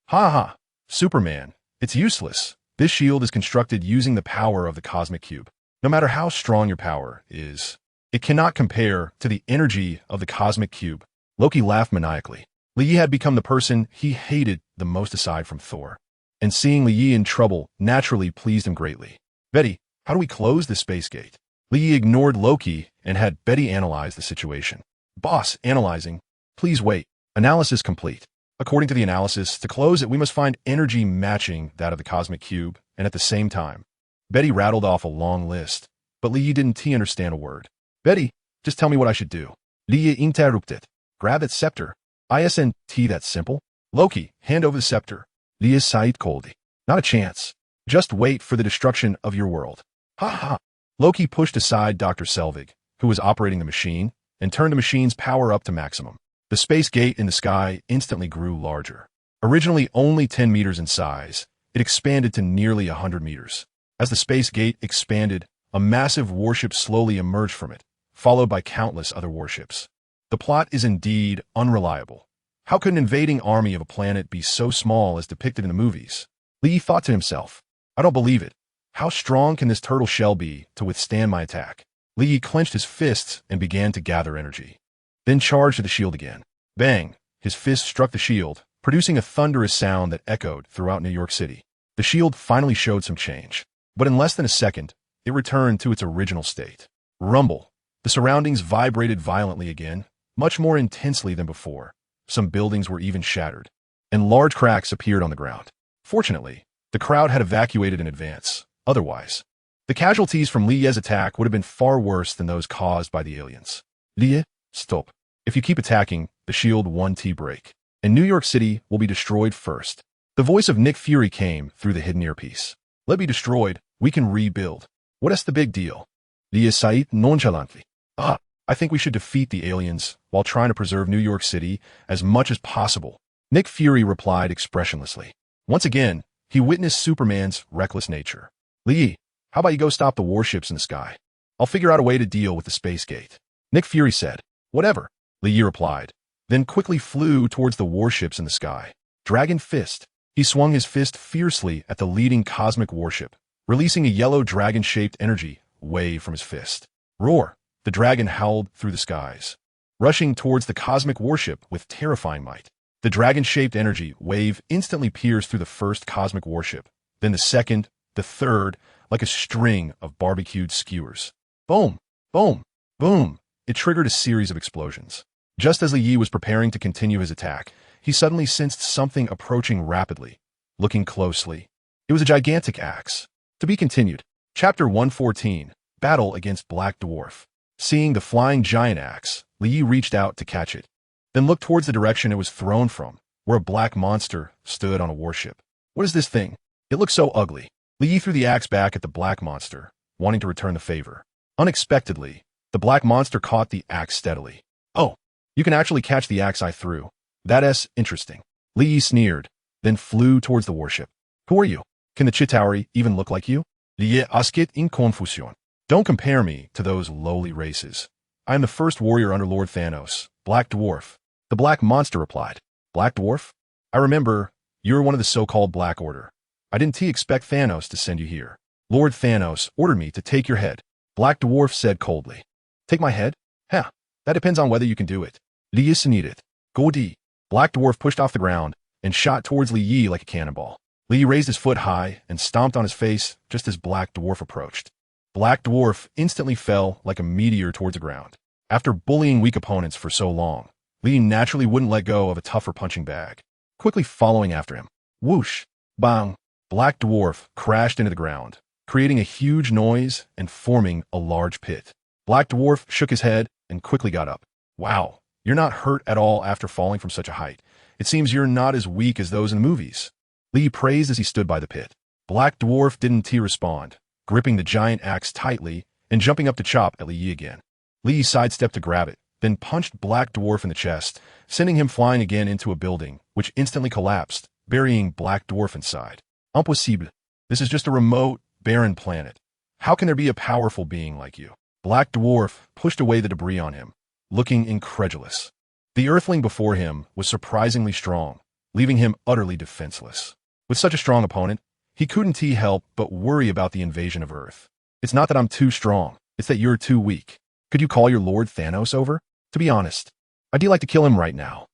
Ha ha! Superman, it's useless. This shield is constructed using the power of the cosmic cube. No matter how strong your power is, it cannot compare to the energy of the cosmic cube. Loki laughed maniacally. Li had become the person he hated the most aside from Thor. And seeing Li in trouble naturally pleased him greatly. Betty, how do we close the space gate? Li ignored Loki and had Betty analyze the situation. Boss, analyzing. Please wait. Analysis complete. According to the analysis, to close it, we must find energy matching that of the cosmic cube, and at the same time. Betty rattled off a long list, but Li didn't understand a word. Betty, just tell me what I should do. Li interrupted. Grab that scepter. Isn't that simple? Loki, hand over the scepter. Li sighed coldly. Not a chance. Just wait for the destruction of your world. Ha ha. Loki pushed aside Dr. Selvig, who was operating the machine, and turned the machine's power up to maximum. The space gate in the sky instantly grew larger. Originally only 10 meters in size, it expanded to nearly 100 meters. As the space gate expanded, a massive warship slowly emerged from it, followed by countless other warships. The plot is indeed unreliable. How could an invading army of a planet be so small as depicted in the movies? Li thought to himself, I don't believe it. How strong can this turtle shell be to withstand my attack? Li clenched his fists and began to gather energy. Then charged at the shield again. Bang! His fist struck the shield, producing a thunderous sound that echoed throughout New York City. The shield finally showed some change. But in less than a second, it returned to its original state. Rumble. The surroundings vibrated violently again, much more intensely than before. Some buildings were even shattered, and large cracks appeared on the ground. Fortunately, the crowd had evacuated in advance. Otherwise, the casualties from Lie's attack would have been far worse than those caused by the aliens. Lie, stop. If you keep attacking, the shield won't break, and New York City will be destroyed first. The voice of Nick Fury came through the hidden earpiece. Let be destroyed, we can rebuild. What is the big deal? Lie sighed nonchalantly. I think we should defeat the aliens while trying to preserve New York City as much as possible. Nick Fury replied expressionlessly. Once again, he witnessed Superman's reckless nature. Lie, how about you go stop the warships in the sky? I'll figure out a way to deal with the space gate. Nick Fury said. Whatever, Lie replied, then quickly flew towards the warships in the sky. Dragon Fist. He swung his fist fiercely at the leading cosmic warship, releasing a yellow dragon-shaped energy wave from his fist. Roar! The dragon howled through the skies, rushing towards the cosmic warship with terrifying might. The dragon-shaped energy wave instantly pierced through the first cosmic warship, then the second, the third, like a string of barbecued skewers. Boom! Boom! Boom! It triggered a series of explosions. Just as Li was preparing to continue his attack, he suddenly sensed something approaching rapidly. Looking closely, it was a gigantic axe. To be continued. Chapter 114, Battle Against Black Dwarf. Seeing the flying giant axe, Li reached out to catch it, then looked towards the direction it was thrown from, where a black monster stood on a warship. What is this thing? It looks so ugly. Li threw the axe back at the black monster, wanting to return the favor. Unexpectedly, the black monster caught the axe steadily. Oh, you can actually catch the axe I threw. That's interesting. Li sneered, then flew towards the warship. Who are you? Can the Chitauri even look like you? Li asked in confusion. Don't compare me to those lowly races. I am the first warrior under Lord Thanos, Black Dwarf. The black monster replied. Black Dwarf? I remember, you're one of the so-called Black Order. I didn't expect Thanos to send you here. Lord Thanos ordered me to take your head. Black Dwarf said coldly. Take my head? That depends on whether you can do it. Li needed. Godi. Black Dwarf pushed off the ground and shot towards Li like a cannonball. Li raised his foot high and stomped on his face just as Black Dwarf approached. Black Dwarf instantly fell like a meteor towards the ground. After bullying weak opponents for so long, Li naturally wouldn't let go of a tougher punching bag, quickly following after him. Whoosh! Bang! Black Dwarf crashed into the ground, creating a huge noise and forming a large pit. Black Dwarf shook his head and quickly got up. Wow, you're not hurt at all after falling from such a height. It seems you're not as weak as those in the movies. Li praised as he stood by the pit. Black Dwarf didn't respond, gripping the giant axe tightly and jumping up to chop at Li again. Li sidestepped to grab it, then punched Black Dwarf in the chest, sending him flying again into a building, which instantly collapsed, burying Black Dwarf inside. Impossible. This is just a remote, barren planet. How can there be a powerful being like you? Black Dwarf pushed away the debris on him, looking incredulous. The earthling before him was surprisingly strong, leaving him utterly defenseless. With such a strong opponent, he couldn't help but worry about the invasion of Earth. It's not that I'm too strong, it's that you're too weak. Could you call your Lord Thanos over? To be honest, I'd like to kill him right now.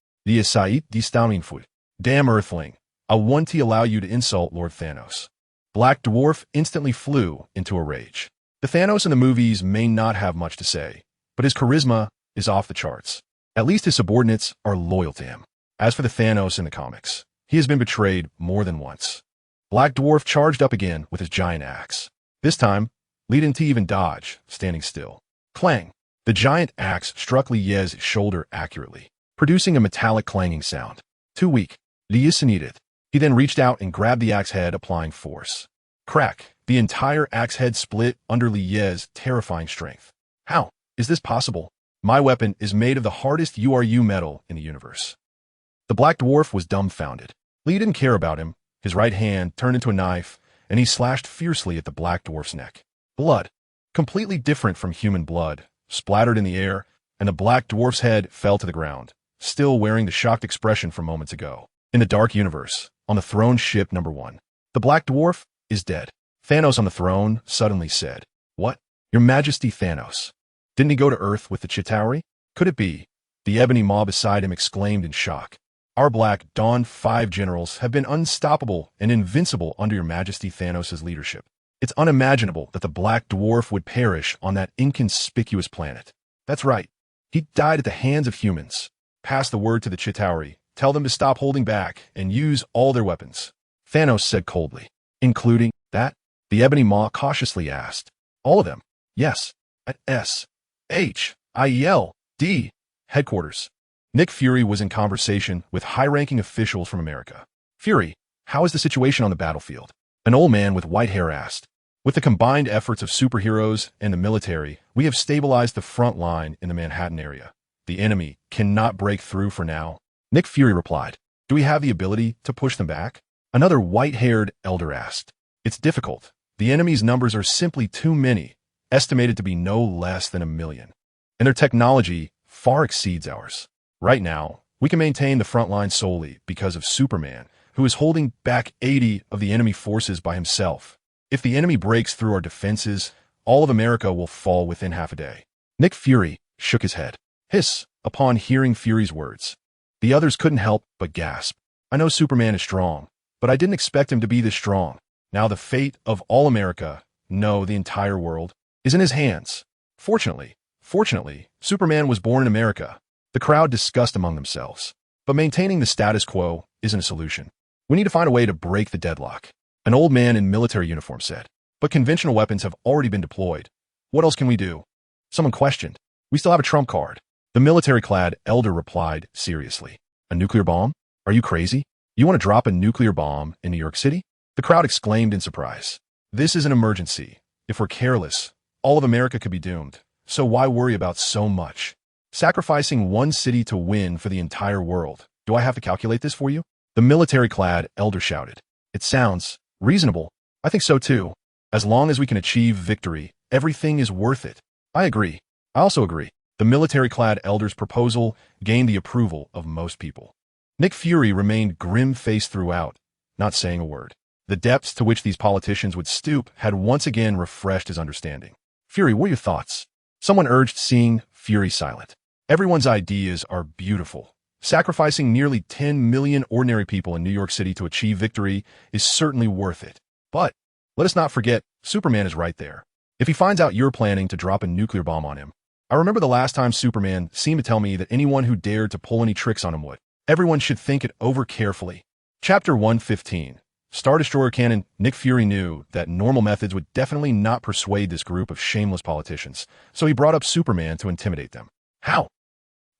Damn earthling, I want to allow you to insult Lord Thanos. Black Dwarf instantly flew into a rage. The Thanos in the movies may not have much to say, but his charisma is off the charts. At least his subordinates are loyal to him. As for the Thanos in the comics, he has been betrayed more than once. Black Dwarf charged up again with his giant axe. This time, Li didn't even dodge, standing still. Clang! The giant axe struck Li's shoulder accurately, producing a metallic clanging sound. Too weak. Li needed. He then reached out and grabbed the axe head, applying force. Crack! The entire axe head split under Li's terrifying strength. How is this possible? My weapon is made of the hardest URU metal in the universe. The Black Dwarf was dumbfounded. Li didn't care about him. His right hand turned into a knife, and he slashed fiercely at the Black Dwarf's neck. Blood, completely different from human blood, splattered in the air, and the Black Dwarf's head fell to the ground, still wearing the shocked expression from moments ago. In the Dark Universe, on the throne ship number 1, the Black Dwarf is dead. Thanos on the throne suddenly said, "What? Your Majesty Thanos? Didn't he go to Earth with the Chitauri? Could it be?" The ebony mob beside him exclaimed in shock. "Our Black Dawn 5 generals have been unstoppable and invincible under your Majesty Thanos' leadership. It's unimaginable that the Black Dwarf would perish on that inconspicuous planet. That's right. He died at the hands of humans. Pass the word to the Chitauri. Tell them to stop holding back and use all their weapons," Thanos said coldly. "Including that?" the ebony maw cautiously asked. "All of them. Yes. At SHIELD headquarters." Nick Fury was in conversation with high-ranking officials from America. "Fury, how is the situation on the battlefield?" An old man with white hair asked. "With the combined efforts of superheroes and the military, we have stabilized the front line in the Manhattan area. The enemy cannot break through for now," Nick Fury replied. "Do we have the ability to push them back?" Another white-haired elder asked. "It's difficult. The enemy's numbers are simply too many, estimated to be no less than 1 million. And their technology far exceeds ours. Right now, we can maintain the front line solely because of Superman, who is holding back 80 of the enemy forces by himself. If the enemy breaks through our defenses, all of America will fall within half a day." Nick Fury shook his head. Hiss, upon hearing Fury's words. The others couldn't help but gasp. "I know Superman is strong, but I didn't expect him to be this strong. Now the fate of all America, no, the entire world, is in his hands. Fortunately, Superman was born in America." The crowd discussed among themselves. But maintaining the status quo isn't a solution. "We need to find a way to break the deadlock," an old man in military uniform said. "But conventional weapons have already been deployed. What else can we do?" Someone questioned. "We still have a trump card." The military-clad elder replied seriously. "A nuclear bomb? Are you crazy? You want to drop a nuclear bomb in New York City?" The crowd exclaimed in surprise. "This is an emergency. If we're careless, all of America could be doomed. So why worry about so much? Sacrificing one city to win for the entire world. Do I have to calculate this for you?" The military-clad elder shouted. "It sounds reasonable. I think so too. As long as we can achieve victory, everything is worth it." "I agree. I also agree." The military-clad elder's proposal gained the approval of most people. Nick Fury remained grim-faced throughout, not saying a word. The depths to which these politicians would stoop had once again refreshed his understanding. "Fury, what are your thoughts?" Someone urged, seeing Fury silent. "Everyone's ideas are beautiful. Sacrificing nearly 10 million ordinary people in New York City to achieve victory is certainly worth it. But let us not forget, Superman is right there. If he finds out you're planning to drop a nuclear bomb on him, I remember the last time Superman seemed to tell me that anyone who dared to pull any tricks on him would. Everyone should think it over carefully." Chapter 115. Star Destroyer cannon. Nick Fury knew that normal methods would definitely not persuade this group of shameless politicians, so he brought up Superman to intimidate them. How?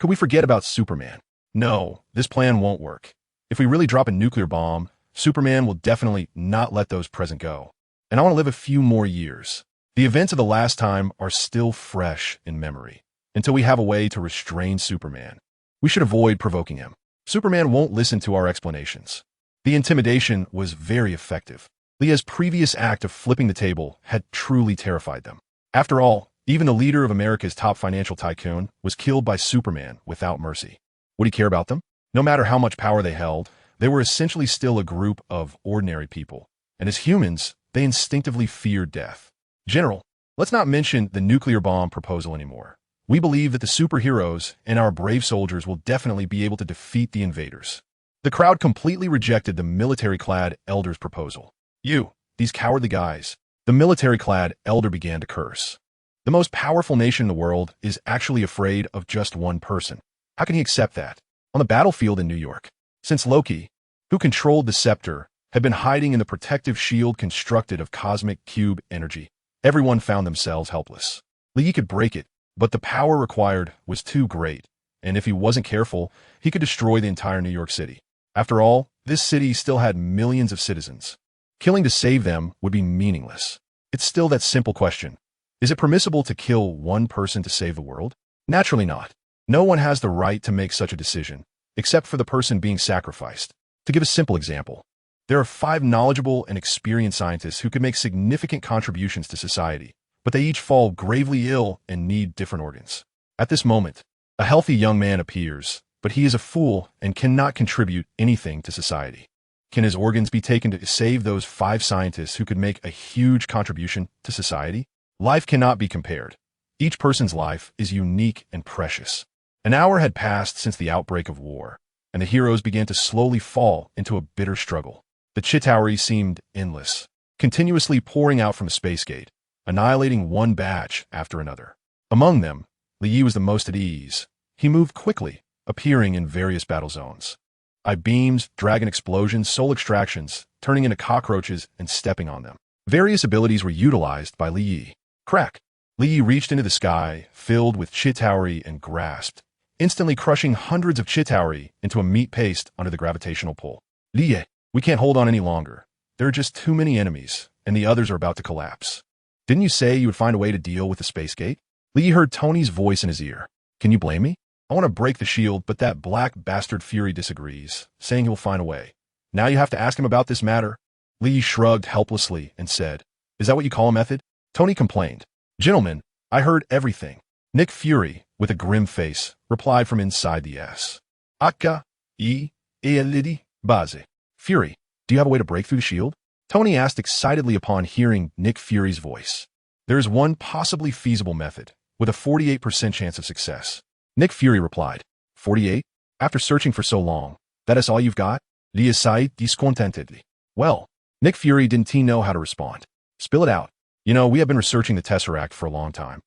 Could we forget about Superman? No, this plan won't work. If we really drop a nuclear bomb, Superman will definitely not let those present go. And I want to live a few more years. The events of the last time are still fresh in memory, until we have a way to restrain Superman. We should avoid provoking him. Superman won't listen to our explanations. The intimidation was very effective. Leah's previous act of flipping the table had truly terrified them. After all, even the leader of America's top financial tycoon was killed by Superman without mercy. Would he care about them? No matter how much power they held, they were essentially still a group of ordinary people. And as humans, they instinctively feared death. General, let's not mention the nuclear bomb proposal anymore. We believe that the superheroes and our brave soldiers will definitely be able to defeat the invaders. The crowd completely rejected the military-clad elder's proposal. You, these cowardly guys. The military-clad elder began to curse. The most powerful nation in the world is actually afraid of just one person. How can he accept that? On the battlefield in New York, since Loki, who controlled the scepter, had been hiding in the protective shield constructed of cosmic cube energy, everyone found themselves helpless. Lee could break it, but the power required was too great, and if he wasn't careful, he could destroy the entire New York City. After all, this city still had millions of citizens. Killing to save them would be meaningless. It's still that simple question. Is it permissible to kill one person to save the world? Naturally not. No one has the right to make such a decision, except for the person being sacrificed. To give a simple example, there are 5 knowledgeable and experienced scientists who could make significant contributions to society, but they each fall gravely ill and need different organs. At this moment, a healthy young man appears, but he is a fool and cannot contribute anything to society. Can his organs be taken to save those 5 scientists who could make a huge contribution to society? Life cannot be compared. Each person's life is unique and precious. An hour had passed since the outbreak of war, and the heroes began to slowly fall into a bitter struggle. The Chitauri seemed endless, continuously pouring out from the space gate, annihilating one batch after another. Among them, Li was the most at ease. He moved quickly, appearing in various battle zones. I-beams, dragon explosions, soul extractions, turning into cockroaches and stepping on them. Various abilities were utilized by Li. Crack! Li reached into the sky, filled with Chitauri, and grasped, instantly crushing hundreds of Chitauri into a meat paste under the gravitational pull. Li, we can't hold on any longer. There are just too many enemies, and the others are about to collapse. Didn't you say you would find a way to deal with the space gate? Li heard Tony's voice in his ear. Can you blame me? I want to break the shield, but that black bastard Fury disagrees, saying he will find a way. Now you have to ask him about this matter. Li shrugged helplessly and said, Is that what you call a method? Tony complained. Gentlemen, I heard everything. Nick Fury, with a grim face, replied from inside the S. Akka, elidi, base. Fury, do you have a way to break through the shield? Tony asked excitedly upon hearing Nick Fury's voice. There is one possibly feasible method, with a 48% chance of success. Nick Fury replied, 48? After searching for so long, that is all you've got? Lia sighed discontentedly. Well, Nick Fury didn't know how to respond. Spill it out. You know, we have been researching the Tesseract for a long time.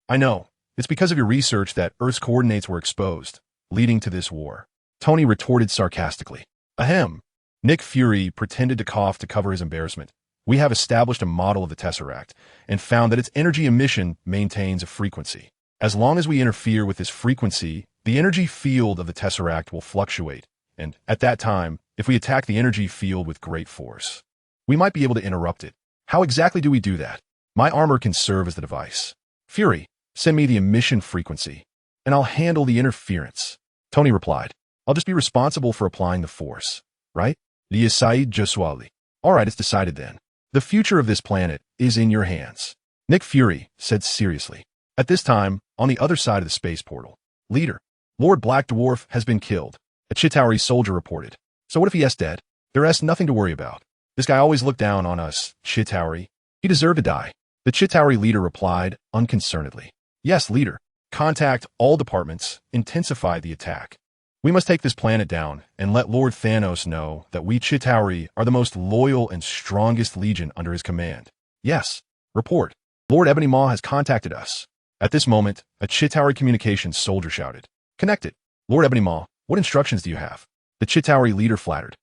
I know. It's because of your research that Earth's coordinates were exposed, leading to this war. Tony retorted sarcastically. Ahem. Nick Fury pretended to cough to cover his embarrassment. We have established a model of the Tesseract and found that its energy emission maintains a frequency. As long as we interfere with this frequency, the energy field of the Tesseract will fluctuate, and at that time, if we attack the energy field with great force, we might be able to interrupt it. How exactly do we do that? My armor can serve as the device. Fury, send me the emission frequency, and I'll handle the interference. Tony replied, I'll just be responsible for applying the force, right? Lia Said Joswali. All right, it's decided then. The future of this planet is in your hands. Nick Fury said seriously. At this time, on the other side of the space portal, Leader, Lord Black Dwarf has been killed. A Chitauri soldier reported. So what if he is dead? There is nothing to worry about. This guy always looked down on us, Chitauri. He deserved to die. The Chitauri leader replied unconcernedly. Yes, leader. Contact all departments. Intensify the attack. We must take this planet down and let Lord Thanos know that we Chitauri are the most loyal and strongest legion under his command. Yes. Report. Lord Ebony Maw has contacted us. At this moment, a Chitauri communications soldier shouted. Connected. Lord Ebony Maw, what instructions do you have? The Chitauri leader flattered.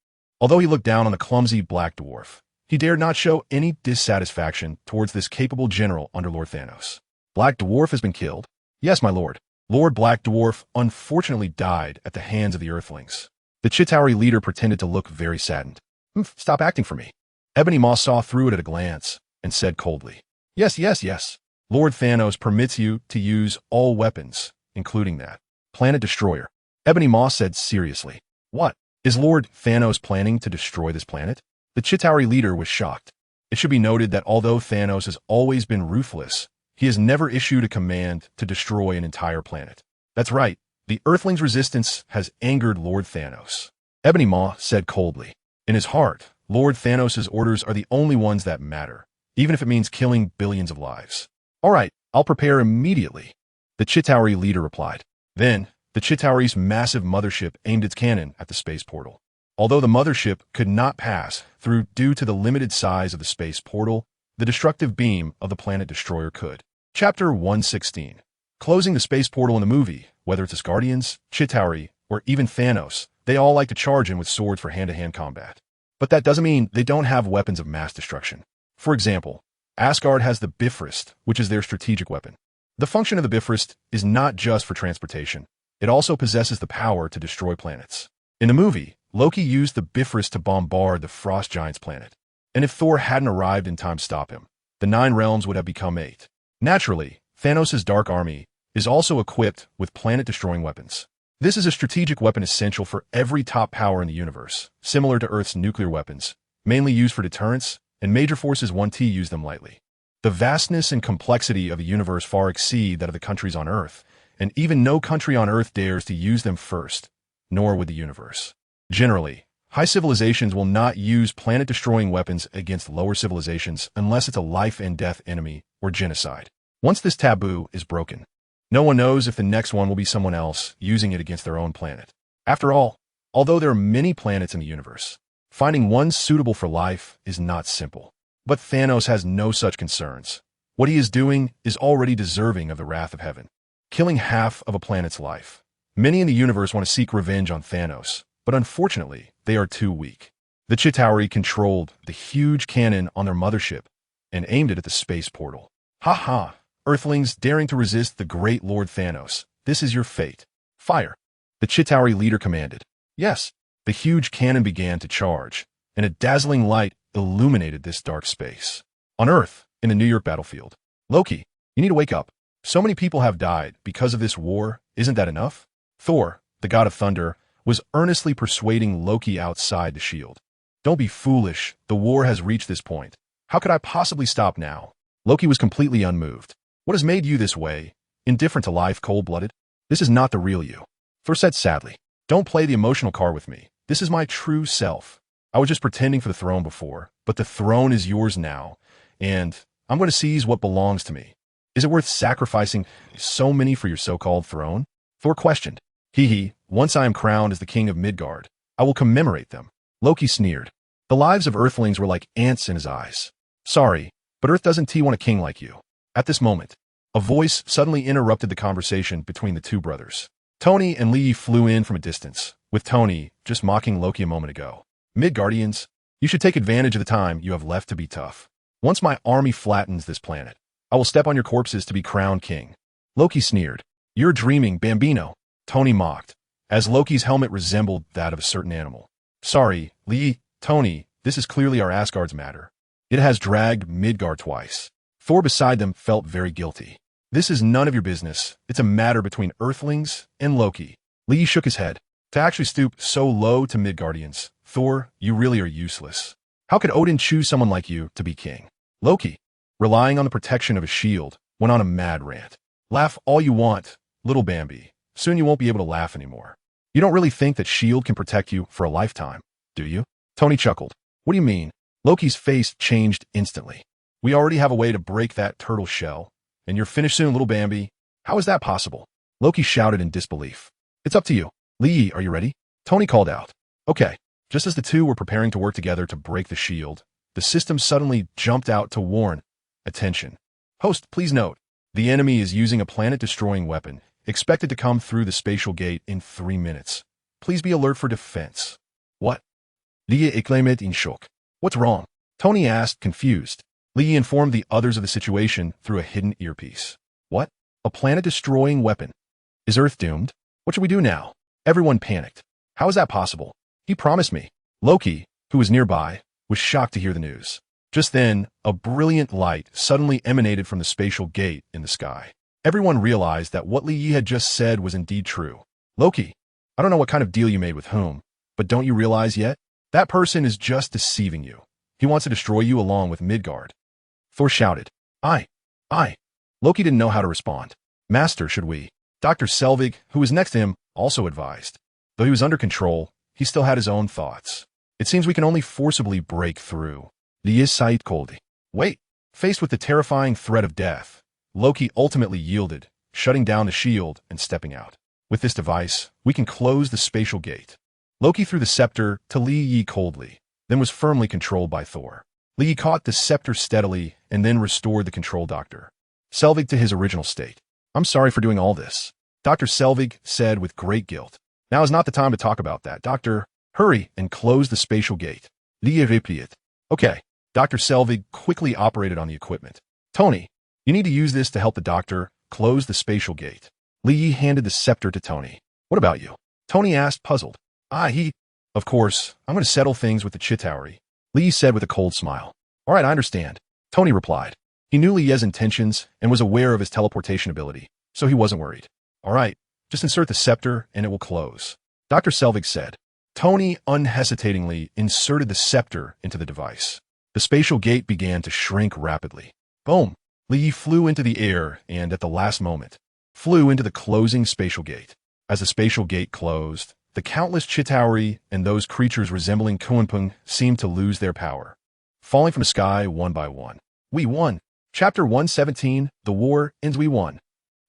Although he looked down on the clumsy black dwarf, he dared not show any dissatisfaction towards this capable general under Lord Thanos. Black Dwarf has been killed? Yes, my lord. Lord Black Dwarf unfortunately died at the hands of the Earthlings. The Chitauri leader pretended to look very saddened. Stop acting for me. Ebony Maw saw through it at a glance and said coldly, Yes. Lord Thanos permits you to use all weapons, including that planet destroyer. Ebony Maw said seriously, What? Is Lord Thanos planning to destroy this planet? The Chitauri leader was shocked. It should be noted that although Thanos has always been ruthless, he has never issued a command to destroy an entire planet. That's right, the Earthlings' resistance has angered Lord Thanos. Ebony Maw said coldly, In his heart, Lord Thanos' orders are the only ones that matter, even if it means killing billions of lives. All right, I'll prepare immediately, the Chitauri leader replied. Then, the Chitauri's massive mothership aimed its cannon at the space portal. Although the mothership could not pass through due to the limited size of the space portal, the destructive beam of the planet destroyer could. Chapter 116. Closing the space portal in the movie, whether it's Asgardians, Chitauri, or even Thanos, they all like to charge in with swords for hand-to-hand combat. But that doesn't mean they don't have weapons of mass destruction. For example, Asgard has the Bifrost, which is their strategic weapon. The function of the Bifrost is not just for transportation. It also possesses the power to destroy planets. In the movie, Loki used the Bifrost to bombard the Frost Giant's planet. And if Thor hadn't arrived in time to stop him, the 9 realms would have become 8. Naturally, Thanos' Dark Army is also equipped with planet-destroying weapons. This is a strategic weapon essential for every top power in the universe, similar to Earth's nuclear weapons, mainly used for deterrence, and major forces 1T use them lightly. The vastness and complexity of the universe far exceed that of the countries on Earth, and even no country on Earth dares to use them first, nor would the universe. Generally, high civilizations will not use planet-destroying weapons against lower civilizations unless it's a life-and-death enemy or genocide. Once this taboo is broken, no one knows if the next one will be someone else using it against their own planet. After all, although there are many planets in the universe, finding one suitable for life is not simple. But Thanos has no such concerns. What he is doing is already deserving of the wrath of heaven. Killing half of a planet's life. Many in the universe want to seek revenge on Thanos, but unfortunately, they are too weak. The Chitauri controlled the huge cannon on their mothership and aimed it at the space portal. Ha ha! Earthlings daring to resist the great Lord Thanos. This is your fate. Fire! The Chitauri leader commanded. Yes, the huge cannon began to charge, and a dazzling light illuminated this dark space. On Earth, in the New York battlefield. Loki, you need to wake up. So many people have died because of this war. Isn't that enough? Thor, the god of thunder, was earnestly persuading Loki outside the shield. Don't be foolish. The war has reached this point. How could I possibly stop now? Loki was completely unmoved. What has made you this way? Indifferent to life, cold-blooded? This is not the real you. Thor said sadly. Don't play the emotional card with me. This is my true self. I was just pretending for the throne before, but the throne is yours now, and I'm going to seize what belongs to me. Is it worth sacrificing so many for your so-called throne? Thor questioned. Once I am crowned as the king of Midgard, I will commemorate them. Loki sneered. The lives of Earthlings were like ants in his eyes. Sorry, but Earth doesn't want a king like you. At this moment, a voice suddenly interrupted the conversation between the two brothers. Tony and Lee flew in from a distance, with Tony just mocking Loki a moment ago. Midgardians, you should take advantage of the time you have left to be tough. Once my army flattens this planet, I will step on your corpses to be crowned king. Loki sneered. You're dreaming, Bambino. Tony mocked, as Loki's helmet resembled that of a certain animal. Sorry, Lee, Tony, this is clearly our Asgard's matter. It has dragged Midgard twice. Thor beside them felt very guilty. This is none of your business. It's a matter between Earthlings and Loki. Lee shook his head. To actually stoop so low to Midgardians, Thor, you really are useless. How could Odin choose someone like you to be king? Loki, relying on the protection of a shield, went on a mad rant. Laugh all you want, little Bambi. Soon you won't be able to laugh anymore. You don't really think that shield can protect you for a lifetime, do you? Tony chuckled. What do you mean? Loki's face changed instantly. We already have a way to break that turtle shell, and you're finished soon, little Bambi. How is that possible? Loki shouted in disbelief. It's up to you. Lee, are you ready? Tony called out. Okay. Just as the two were preparing to work together to break the shield, the system suddenly jumped out to warn. Attention. Host, please note, the enemy is using a planet-destroying weapon, expected to come through the spatial gate in 3 minutes. Please be alert for defense. What? Lee exclaimed in shock. What's wrong? Tony asked, confused. Lee informed the others of the situation through a hidden earpiece. What? A planet-destroying weapon? Is Earth doomed? What should we do now? Everyone panicked. How is that possible? He promised me. Loki, who was nearby, was shocked to hear the news. Just then, a brilliant light suddenly emanated from the spatial gate in the sky. Everyone realized that what Li Yi had just said was indeed true. Loki, I don't know what kind of deal you made with whom, but don't you realize yet? That person is just deceiving you. He wants to destroy you along with Midgard. Thor shouted. I. Loki didn't know how to respond. Master, should we? Dr. Selvig, who was next to him, also advised. Though he was under control, he still had his own thoughts. It seems we can only forcibly break through. Li Yi sighed coldly. Wait. Faced with the terrifying threat of death, Loki ultimately yielded, shutting down the shield and stepping out. With this device, we can close the spatial gate. Loki threw the scepter to Li Yi coldly, then was firmly controlled by Thor. Li Yi caught the scepter steadily and then restored the control Dr. Selvig to his original state. I'm sorry for doing all this, Dr. Selvig said with great guilt. Now is not the time to talk about that, Doctor. Hurry and close the spatial gate. Li Yi repeated. Okay. Dr. Selvig quickly operated on the equipment. Tony, you need to use this to help the doctor close the spatial gate. Li Yi handed the scepter to Tony. What about you? Tony asked, puzzled. Of course, I'm going to settle things with the Chitauri, Li Yi said with a cold smile. All right, I understand, Tony replied. He knew Li Yi's intentions and was aware of his teleportation ability, so he wasn't worried. All right, just insert the scepter and it will close, Dr. Selvig said. Tony unhesitatingly inserted the scepter into the device. The spatial gate began to shrink rapidly. Boom! Li Yi flew into the air and, at the last moment, flew into the closing spatial gate. As the spatial gate closed, the countless Chitauri and those creatures resembling Kuanpung seemed to lose their power, falling from the sky one by one. We won! Chapter 117, The War Ends. We won.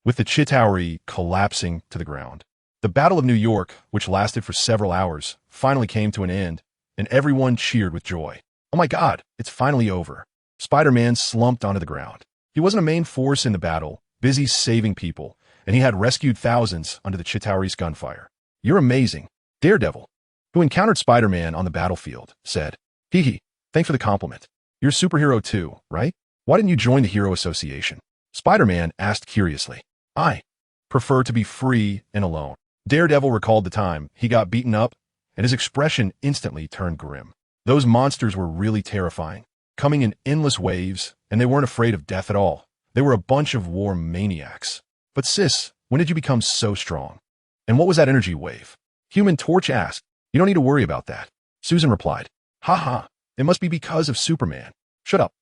With the Chitauri collapsing to the ground. The Battle of New York, which lasted for several hours, finally came to an end, and everyone cheered with joy. Oh my God, it's finally over. Spider-Man slumped onto the ground. He wasn't a main force in the battle, busy saving people, and he had rescued thousands under the Chitauri's gunfire. You're amazing. Daredevil, who encountered Spider-Man on the battlefield, said, Hee, thanks for the compliment. You're a superhero too, right? Why didn't you join the Hero Association? Spider-Man asked curiously. I prefer to be free and alone. Daredevil recalled the time he got beaten up, and his expression instantly turned grim. Those monsters were really terrifying, coming in endless waves, and they weren't afraid of death at all. They were a bunch of war maniacs. But sis, when did you become so strong? And what was that energy wave? Human Torch asked. You don't need to worry about that. Susan replied. Ha, it must be because of Superman. Shut up.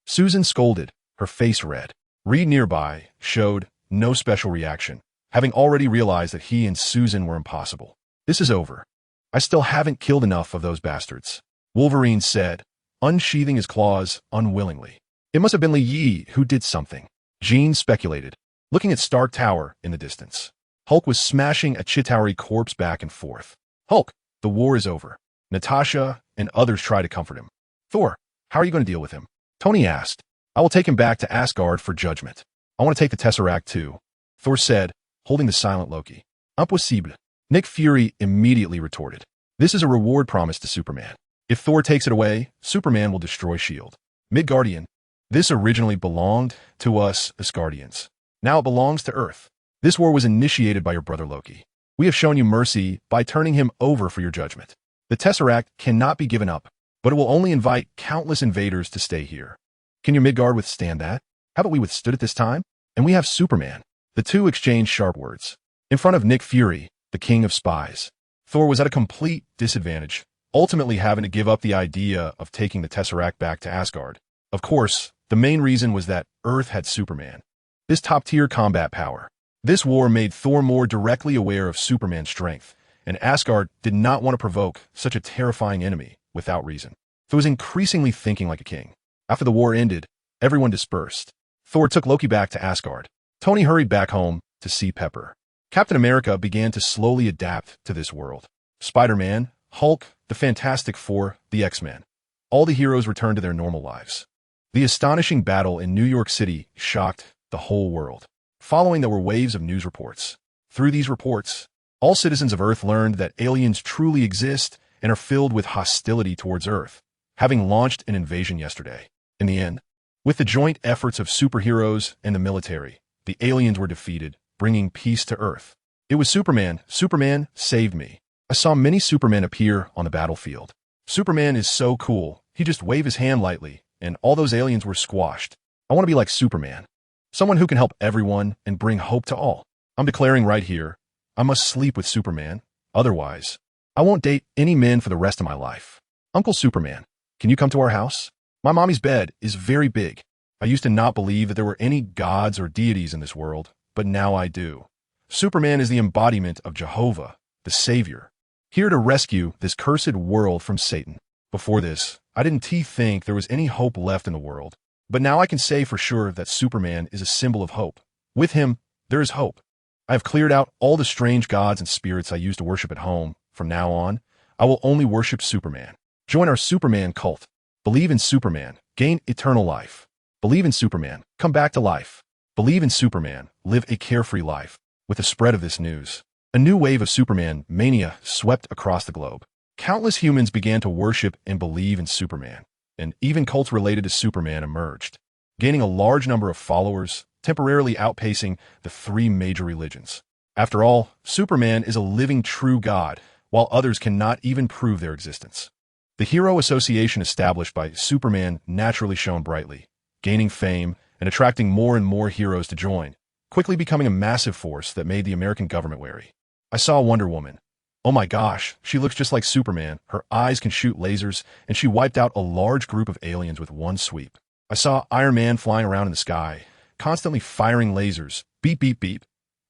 Susan scolded, her face red. Reed nearby showed no special reaction, having already realized that he and Susan were impossible. This is over. I still haven't killed enough of those bastards, Wolverine said, unsheathing his claws unwillingly. It must have been Li Yi who did something, Jean speculated, looking at Stark Tower in the distance. Hulk was smashing a Chitauri corpse back and forth. Hulk, the war is over. Natasha and others tried to comfort him. Thor, how are you going to deal with him? Tony asked. I will take him back to Asgard for judgment. I want to take the Tesseract too, Thor said, holding the silent Loki. Impossible. Nick Fury immediately retorted. This is a reward promised to Superman. If Thor takes it away, Superman will destroy S.H.I.E.L.D. Midgardian. This originally belonged to us Asgardians. Now it belongs to Earth. This war was initiated by your brother Loki. We have shown you mercy by turning him over for your judgment. The Tesseract cannot be given up, but it will only invite countless invaders to stay here. Can your Midgard withstand that? Haven't we withstood it this time? And we have Superman. The two exchanged sharp words. In front of Nick Fury, the king of spies, Thor was at a complete disadvantage, ultimately having to give up the idea of taking the Tesseract back to Asgard. Of course, the main reason was that Earth had Superman, this top-tier combat power. This war made Thor more directly aware of Superman's strength, and Asgard did not want to provoke such a terrifying enemy without reason. Thor was increasingly thinking like a king. After the war ended, everyone dispersed. Thor took Loki back to Asgard. Tony hurried back home to see Pepper. Captain America began to slowly adapt to this world. Spider-Man, Hulk, the Fantastic Four, the X-Men. All the heroes returned to their normal lives. The astonishing battle in New York City shocked the whole world. Following, there were waves of news reports. Through these reports, all citizens of Earth learned that aliens truly exist and are filled with hostility towards Earth, having launched an invasion yesterday. In the end, with the joint efforts of superheroes and the military, the aliens were defeated, bringing peace to Earth. It was Superman. Superman saved me. I saw many Supermen appear on the battlefield. Superman is so cool. He just waved his hand lightly, and all those aliens were squashed. I want to be like Superman. Someone who can help everyone and bring hope to all. I'm declaring right here, I must sleep with Superman. Otherwise, I won't date any men for the rest of my life. Uncle Superman, can you come to our house? My mommy's bed is very big. I used to not believe that there were any gods or deities in this world, but now I do. Superman is the embodiment of Jehovah, the Savior, here to rescue this cursed world from Satan. Before this, I didn't think there was any hope left in the world, but now I can say for sure that Superman is a symbol of hope. With him, there is hope. I have cleared out all the strange gods and spirits I used to worship at home. From now on, I will only worship Superman. Join our Superman cult. Believe in Superman. Gain eternal life. Believe in Superman. Come back to life. Believe in Superman. Live a carefree life. With the spread of this news, a new wave of Superman mania swept across the globe. Countless humans began to worship and believe in Superman, and even cults related to Superman emerged, gaining a large number of followers, temporarily outpacing the three major religions. After all, Superman is a living true god, while others cannot even prove their existence. The hero association established by Superman naturally shone brightly, gaining fame and attracting more and more heroes to join, quickly becoming a massive force that made the American government wary. I saw Wonder Woman. Oh my gosh, she looks just like Superman. Her eyes can shoot lasers, and she wiped out a large group of aliens with one sweep. I saw Iron Man flying around in the sky, constantly firing lasers. Beep, beep, beep.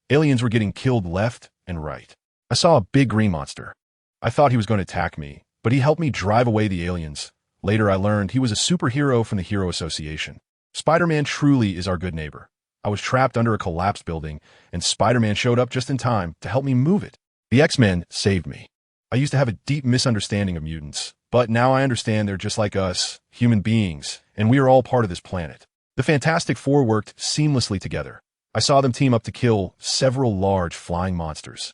Aliens were getting killed left and right. I saw a big green monster. I thought he was going to attack me, but he helped me drive away the aliens. Later I learned he was a superhero from the Hero Association. Spider-Man truly is our good neighbor. I was trapped under a collapsed building, and Spider-Man showed up just in time to help me move it. The X-Men saved me. I used to have a deep misunderstanding of mutants, but now I understand they're just like us, human beings, and we are all part of this planet. The Fantastic Four worked seamlessly together. I saw them team up to kill several large flying monsters.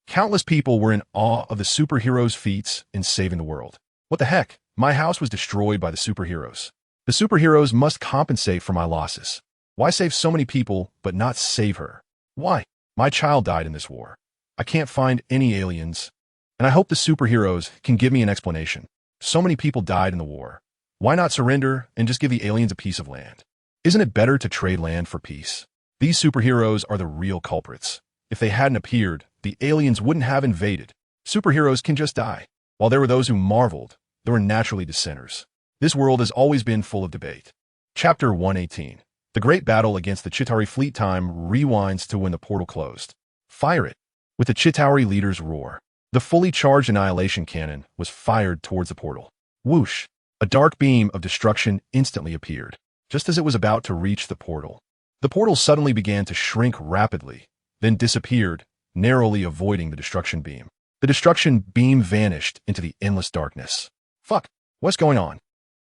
Countless people were in awe of the superheroes' feats in saving the world. What the heck? My house was destroyed by the superheroes. The superheroes must compensate for my losses. Why save so many people but not save her? Why? My child died in this war. I can't find any aliens, and I hope the superheroes can give me an explanation. So many people died in the war. Why not surrender and just give the aliens a piece of land? Isn't it better to trade land for peace? These superheroes are the real culprits. If they hadn't appeared, the aliens wouldn't have invaded. Superheroes can just die. While there were those who marveled, there were naturally dissenters. This world has always been full of debate. Chapter 118. The great battle against the Chitauri fleet time rewinds to when the portal closed. Fire it. With the Chitauri leader's roar, the fully charged annihilation cannon was fired towards the portal. Whoosh! A dark beam of destruction instantly appeared, just as it was about to reach the portal. The portal suddenly began to shrink rapidly, then disappeared, narrowly avoiding the destruction beam. The destruction beam vanished into the endless darkness. Fuck! What's going on?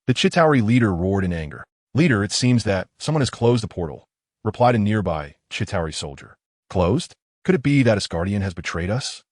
The Chitauri leader roared in anger. Leader, it seems that someone has closed the portal, replied a nearby Chitauri soldier. Closed? Could it be that Asgardian has betrayed us?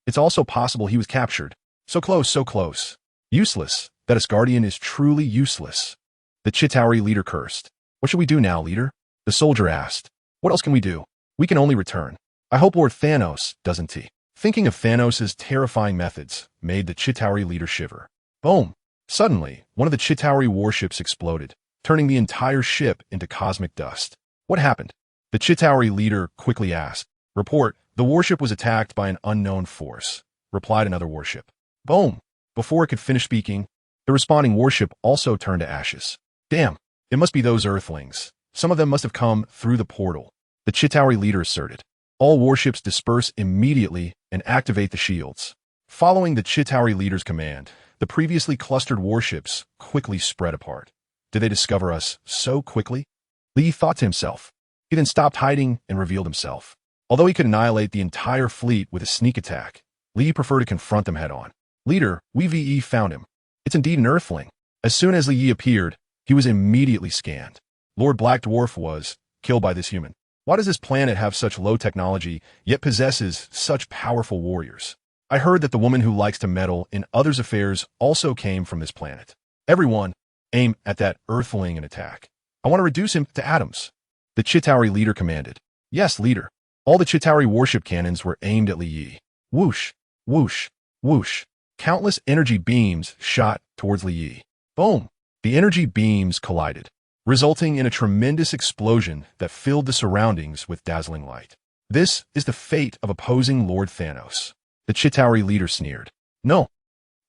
It's also possible he was captured. So close, so close. Useless. That Asgardian is truly useless. The Chitauri leader cursed. What should we do now, leader? The soldier asked. What else can we do? We can only return. I hope Lord Thanos doesn't he? Thinking of Thanos' terrifying methods made the Chitauri leader shiver. Boom! Suddenly, one of the Chitauri warships exploded, turning the entire ship into cosmic dust. What happened? The Chitauri leader quickly asked. Report, the warship was attacked by an unknown force, replied another warship. Boom! Before it could finish speaking, the responding warship also turned to ashes. Damn, it must be those Earthlings. Some of them must have come through the portal, the Chitauri leader asserted. All warships disperse immediately and activate the shields. Following the Chitauri leader's command, the previously clustered warships quickly spread apart. Did they discover us so quickly? Lee thought to himself. He then stopped hiding and revealed himself. Although he could annihilate the entire fleet with a sneak attack, Lee preferred to confront them head-on. Leader, we found him. It's indeed an Earthling. As soon as Lee appeared, he was immediately scanned. Lord Black Dwarf was killed by this human. Why does this planet have such low technology, yet possesses such powerful warriors? I heard that the woman who likes to meddle in others' affairs also came from this planet. Everyone, aim at that earthling and attack. I want to reduce him to atoms. The Chitauri leader commanded. Yes, leader. All the Chitauri warship cannons were aimed at Li Yi. Whoosh, whoosh, whoosh. Countless energy beams shot towards Li Yi. Boom! The energy beams collided, resulting in a tremendous explosion that filled the surroundings with dazzling light. This is the fate of opposing Lord Thanos. The Chitauri leader sneered. No,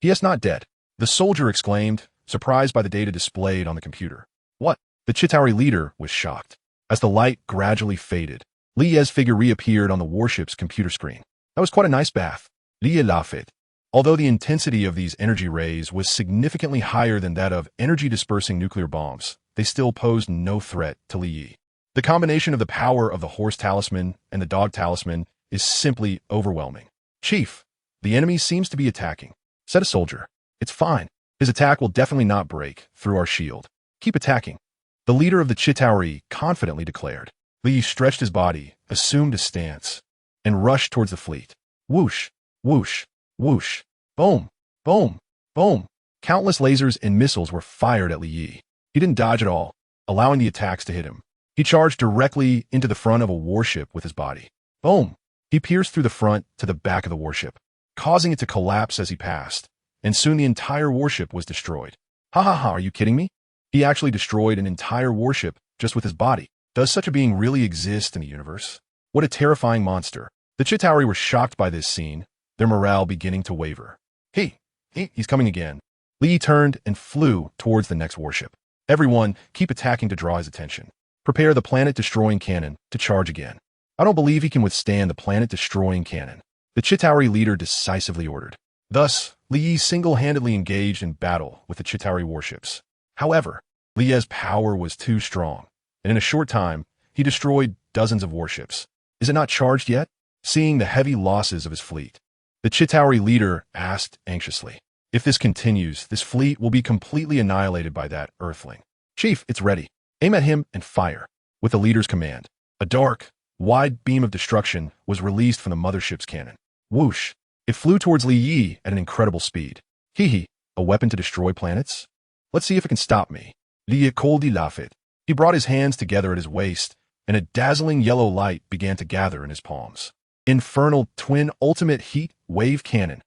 he is not dead. The soldier exclaimed, surprised by the data displayed on the computer. What? The Chitauri leader was shocked. As the light gradually faded, Li Yi's figure reappeared on the warship's computer screen. That was quite a nice bath. Li Yi laughed. Although the intensity of these energy rays was significantly higher than that of energy-dispersing nuclear bombs, they still posed no threat to Li Yi. The combination of the power of the horse talisman and the dog talisman is simply overwhelming. Chief, the enemy seems to be attacking, said a soldier. It's fine. His attack will definitely not break through our shield. Keep attacking. The leader of the Chitauri confidently declared. Li Yi stretched his body, assumed a stance, and rushed towards the fleet. Whoosh, whoosh, whoosh. Boom, boom, boom. Countless lasers and missiles were fired at Li Yi. He didn't dodge at all, allowing the attacks to hit him. He charged directly into the front of a warship with his body. Boom! He pierced through the front to the back of the warship, causing it to collapse as he passed, and soon the entire warship was destroyed. Ha ha ha, are you kidding me? He actually destroyed an entire warship just with his body. Does such a being really exist in the universe? What a terrifying monster. The Chitauri were shocked by this scene, their morale beginning to waver. He's coming again. Li Yi turned and flew towards the next warship. Everyone, keep attacking to draw his attention. Prepare the planet-destroying cannon to charge again. I don't believe he can withstand the planet-destroying cannon. The Chitauri leader decisively ordered. Thus, Li Yi single-handedly engaged in battle with the Chitauri warships. However, Li Yi's power was too strong, and in a short time, he destroyed dozens of warships. Is it not charged yet? Seeing the heavy losses of his fleet, the Chitauri leader asked anxiously. If this continues, this fleet will be completely annihilated by that earthling. Chief, it's ready. Aim at him and fire. With the leader's command, a dark, wide beam of destruction was released from the mothership's cannon. Whoosh! It flew towards Li Yi at an incredible speed. Hee, a weapon to destroy planets? Let's see if it can stop me. Li Yi coldly laughed. He brought his hands together at his waist, and a dazzling yellow light began to gather in his palms. Infernal twin ultimate heat wave cannon.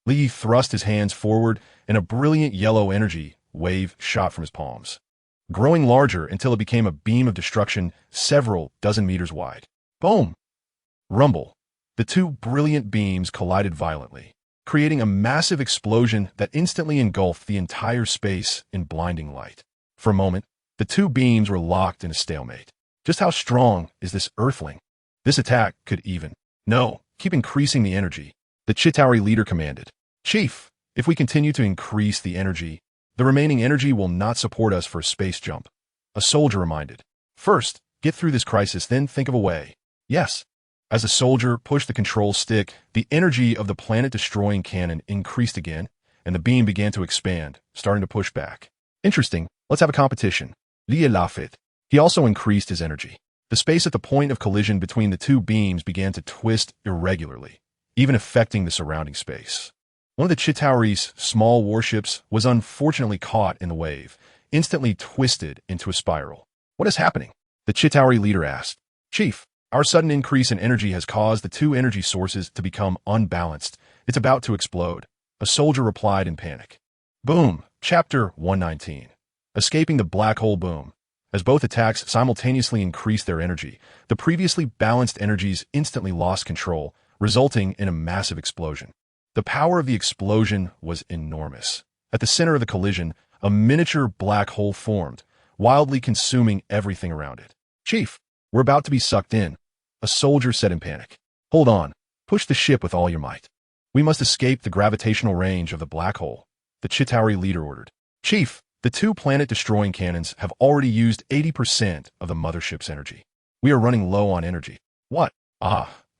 Li Yi thrust his hands forward, and a brilliant yellow energy wave shot from his palms, growing larger until it became a beam of destruction several dozen meters wide. Boom! Rumble. The two brilliant beams collided violently, creating a massive explosion that instantly engulfed the entire space in blinding light. For a moment, the two beams were locked in a stalemate. Just how strong is this earthling? This attack could even. No, keep increasing the energy. The Chitauri leader commanded. Chief, if we continue to increase the energy, the remaining energy will not support us for a space jump. A soldier reminded. First, get through this crisis, then think of a way. Yes. As the soldier pushed the control stick, the energy of the planet-destroying cannon increased again, and the beam began to expand, starting to push back. Interesting. Let's have a competition. Li Yi laughed. He also increased his energy. The space at the point of collision between the two beams began to twist irregularly, even affecting the surrounding space. One of the Chitauri's small warships was unfortunately caught in the wave, instantly twisted into a spiral. What is happening? The Chitauri leader asked. Chief, our sudden increase in energy has caused the two energy sources to become unbalanced. It's about to explode. A soldier replied in panic. Boom. Chapter 119. Escaping the black hole boom. As both attacks simultaneously increased their energy, the previously balanced energies instantly lost control, resulting in a massive explosion. The power of the explosion was enormous. At the center of the collision, a miniature black hole formed, wildly consuming everything around it. Chief, we're about to be sucked in, a soldier said in panic. Hold on. Push the ship with all your might. We must escape the gravitational range of the black hole, the Chitauri leader ordered. Chief, the two planet-destroying cannons have already used 80% of the mothership's energy. We are running low on energy. What?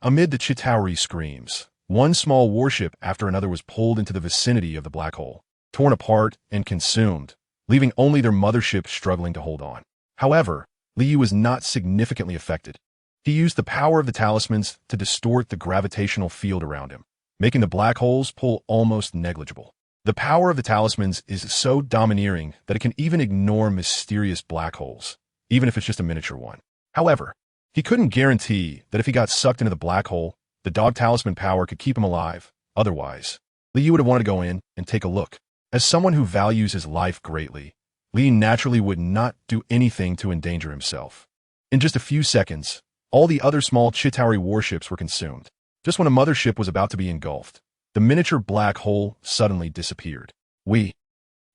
Amid the Chitauri screams, one small warship after another was pulled into the vicinity of the black hole, torn apart and consumed, leaving only their mothership struggling to hold on. However, Li Yi was not significantly affected. He used the power of the talismans to distort the gravitational field around him, making the black hole's pull almost negligible. The power of the talismans is so domineering that it can even ignore mysterious black holes, even if it's just a miniature one. However, he couldn't guarantee that if he got sucked into the black hole, the dog talisman power could keep him alive. Otherwise, Lee would have wanted to go in and take a look. As someone who values his life greatly, Lee naturally would not do anything to endanger himself. In just a few seconds, all the other small Chitauri warships were consumed. Just when a mothership was about to be engulfed, the miniature black hole suddenly disappeared. We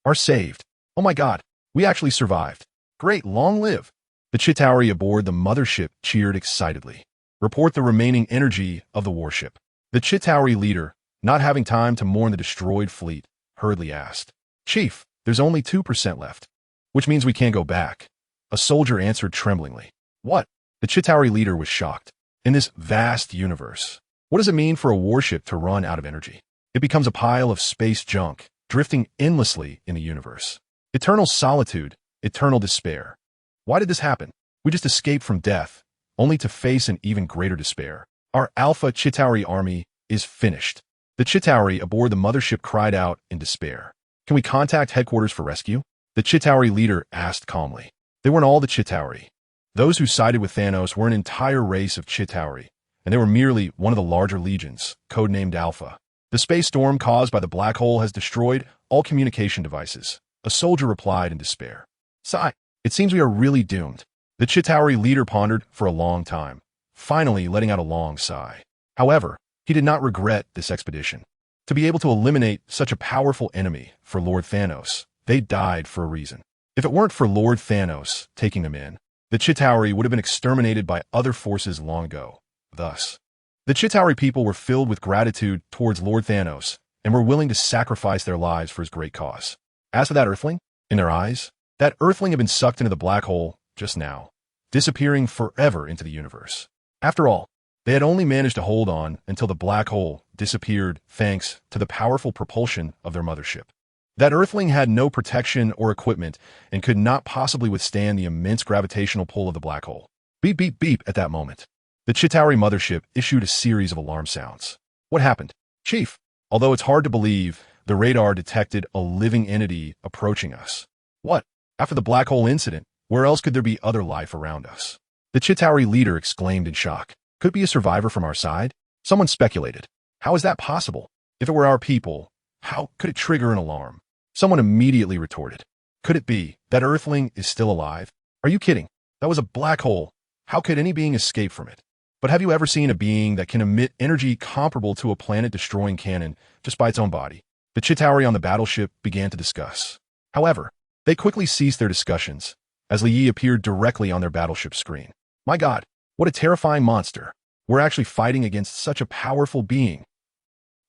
are saved. Oh my god, we actually survived. Great, long live. The Chitauri aboard the mothership cheered excitedly. Report the remaining energy of the warship. The Chitauri leader, not having time to mourn the destroyed fleet, hurriedly asked. Chief, there's only 2% left. Which means we can't go back. A soldier answered tremblingly. What? The Chitauri leader was shocked. In this vast universe, what does it mean for a warship to run out of energy? It becomes a pile of space junk, drifting endlessly in the universe. Eternal solitude, eternal despair. Why did this happen? We just escaped from death, only to face an even greater despair. Our Alpha Chitauri army is finished. The Chitauri aboard the mothership cried out in despair. Can we contact headquarters for rescue? The Chitauri leader asked calmly. They weren't all the Chitauri. Those who sided with Thanos were an entire race of Chitauri, and they were merely one of the larger legions, codenamed Alpha. The space storm caused by the black hole has destroyed all communication devices. A soldier replied in despair. Sigh, it seems we are really doomed. The Chitauri leader pondered for a long time, finally letting out a long sigh. However, he did not regret this expedition. To be able to eliminate such a powerful enemy for Lord Thanos, they died for a reason. If it weren't for Lord Thanos taking them in, the Chitauri would have been exterminated by other forces long ago. Thus, the Chitauri people were filled with gratitude towards Lord Thanos and were willing to sacrifice their lives for his great cause. As for that Earthling, in their eyes, that Earthling had been sucked into the black hole just now, disappearing forever into the universe. After all, they had only managed to hold on until the black hole disappeared thanks to the powerful propulsion of their mothership. That Earthling had no protection or equipment and could not possibly withstand the immense gravitational pull of the black hole. Beep, beep, beep at that moment. The Chitauri mothership issued a series of alarm sounds. What happened? Chief, although it's hard to believe, the radar detected a living entity approaching us. What? After the black hole incident, where else could there be other life around us? The Chitauri leader exclaimed in shock. Could it be a survivor from our side? Someone speculated. How is that possible? If it were our people, how could it trigger an alarm? Someone immediately retorted. Could it be that Earthling is still alive? Are you kidding? That was a black hole. How could any being escape from it? But have you ever seen a being that can emit energy comparable to a planet-destroying cannon just by its own body? The Chitauri on the battleship began to discuss. However, they quickly ceased their discussions as Yi appeared directly on their battleship screen. My god, what a terrifying monster. We're actually fighting against such a powerful being.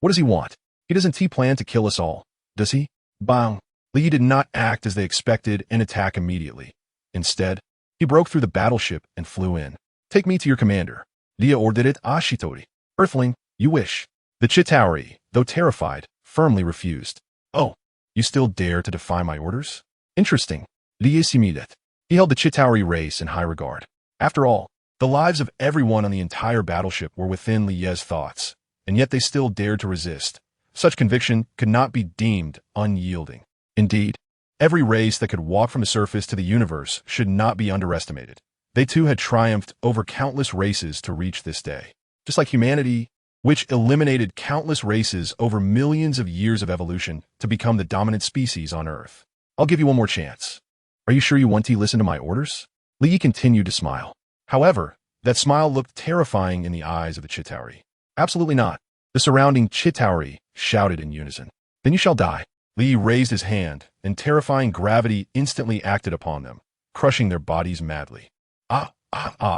What does he want? He doesn't plan to kill us all, does he? Bang. Yi did not act as they expected and attack immediately. Instead, he broke through the battleship and flew in. Take me to your commander. Dia ordered it Ashitori. Earthling, you wish. The Chitauri, though terrified, firmly refused. Oh, you still dare to defy my orders? Interesting. Dia Simidet. He held the Chitauri race in high regard. After all, the lives of everyone on the entire battleship were within Lie's thoughts, and yet they still dared to resist. Such conviction could not be deemed unyielding. Indeed, every race that could walk from the surface to the universe should not be underestimated. They too had triumphed over countless races to reach this day. Just like humanity, which eliminated countless races over millions of years of evolution to become the dominant species on Earth. I'll give you one more chance. Are you sure you want to listen to my orders? Li continued to smile. However, that smile looked terrifying in the eyes of the Chitauri. Absolutely not. The surrounding Chitauri shouted in unison. Then you shall die. Li raised his hand, and terrifying gravity instantly acted upon them, crushing their bodies madly.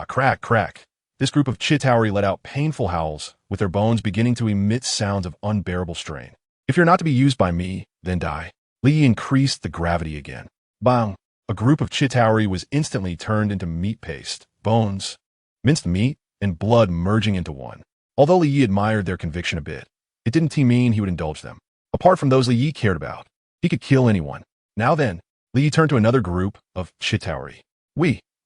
Crack, crack. This group of Chitauri let out painful howls, with their bones beginning to emit sounds of unbearable strain. If you're not to be used by me, then die. Li increased the gravity again. Bang! A group of Chitauri was instantly turned into meat paste, bones, minced meat, and blood merging into one. Although Li admired their conviction a bit, it didn't mean he would indulge them. Apart from those Li cared about, he could kill anyone. Now then, Li turned to another group of Chitauri.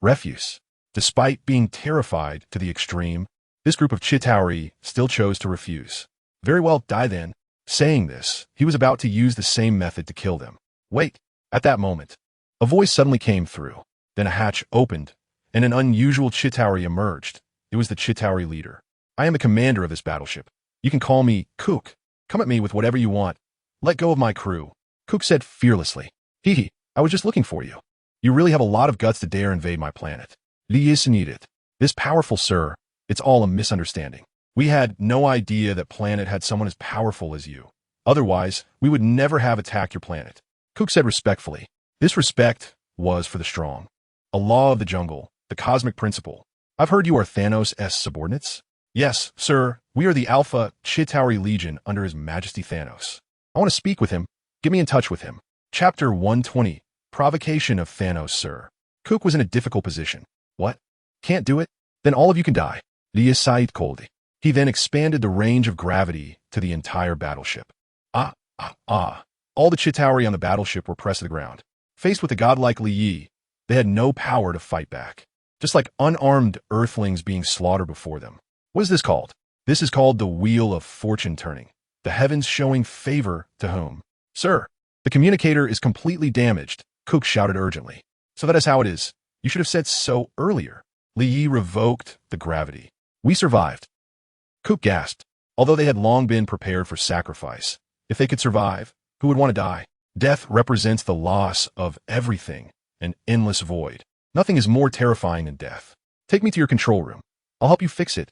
Refuse. Despite being terrified to the extreme, this group of Chitauri still chose to refuse. Very well, die then. Saying this, he was about to use the same method to kill them. Wait. At that moment, a voice suddenly came through. Then a hatch opened, and an unusual Chitauri emerged. It was the Chitauri leader. I am the commander of this battleship. You can call me Kook. Come at me with whatever you want. Let go of my crew. Kook said fearlessly. Hee, I was just looking for you. You really have a lot of guts to dare invade my planet. It. This powerful sir, it's all a misunderstanding. We had no idea that planet had someone as powerful as you. Otherwise, we would never have attacked your planet. Kook said respectfully. This respect was for the strong. A law of the jungle, the cosmic principle. I've heard you are Thanos' subordinates? Yes, sir, we are the Alpha Chitauri Legion under His Majesty Thanos. I want to speak with him. Get me in touch with him. Chapter 120. Provocation of Thanos, sir. Kook was in a difficult position. What? Can't do it? Then all of you can die. Koldi. He then expanded the range of gravity to the entire battleship. All the Chitauri on the battleship were pressed to the ground. Faced with the godlike Yi, they had no power to fight back. Just like unarmed earthlings being slaughtered before them. What is this called? This is called the Wheel of Fortune turning. The heavens showing favor to whom? Sir, the communicator is completely damaged, Kook shouted urgently. So that is how it is. You should have said so earlier. Yi revoked the gravity. We survived. Kook gasped. Although they had long been prepared for sacrifice, if they could survive, who would want to die? Death represents the loss of everything, an endless void. Nothing is more terrifying than death. Take me to your control room. I'll help you fix it.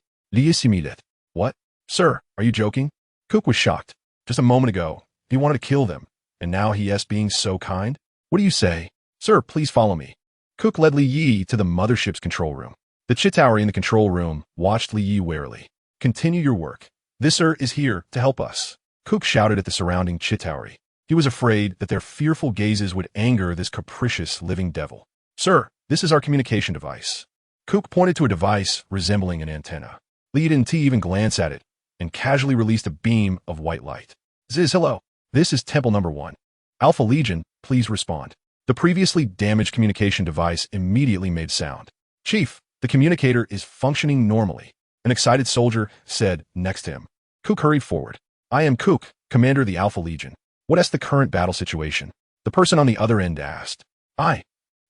What? Sir, are you joking? Kook was shocked. Just a moment ago, he wanted to kill them, and now he is being so kind? What do you say? Sir, please follow me. Kook led Yi to the mothership's control room. The Chitauri in the control room watched Yi warily. Continue your work. This sir is here to help us. Kook shouted at the surrounding Chitauri. He was afraid that their fearful gazes would anger this capricious living devil. Sir, this is our communication device. Kook pointed to a device resembling an antenna. Li didn't even glance at it, and casually released a beam of white light. Ziz, hello. This is Temple Number 1. Alpha Legion, please respond. The previously damaged communication device immediately made sound. Chief, the communicator is functioning normally. An excited soldier said next to him. Kook hurried forward. I am Kook, commander of the Alpha Legion. What is the current battle situation? The person on the other end asked.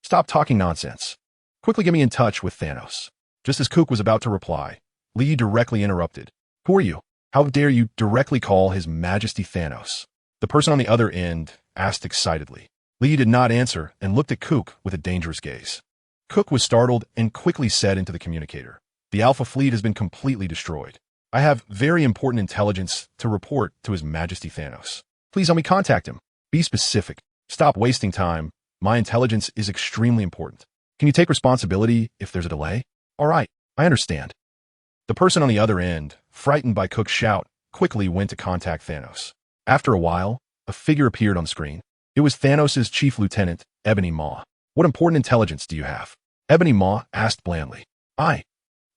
Stop talking nonsense. Quickly get me in touch with Thanos. Just as Kook was about to reply, Li directly interrupted. Who are you? How dare you directly call His Majesty Thanos? The person on the other end asked excitedly. Li did not answer and looked at Kook with a dangerous gaze. Kook was startled and quickly said into the communicator. The Alpha fleet has been completely destroyed. I have very important intelligence to report to His Majesty Thanos. Please help me contact him. Be specific. Stop wasting time. My intelligence is extremely important. Can you take responsibility if there's a delay? All right, I understand. The person on the other end, frightened by Kook's shout, quickly went to contact Thanos. After a while, a figure appeared on screen. It was Thanos' chief lieutenant, Ebony Maw. What important intelligence do you have? Ebony Maw asked blandly.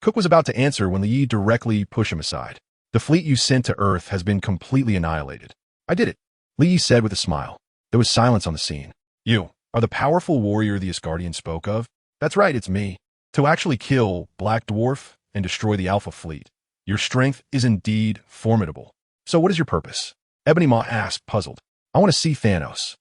Kook was about to answer when Yi directly pushed him aside. The fleet you sent to Earth has been completely annihilated. I did it, Li said with a smile. There was silence on the scene. You are the powerful warrior the Asgardian spoke of? That's right, it's me. To actually kill Black Dwarf and destroy the Alpha fleet. Your strength is indeed formidable. So what is your purpose? Ebony Maw asked, puzzled. I want to see Thanos.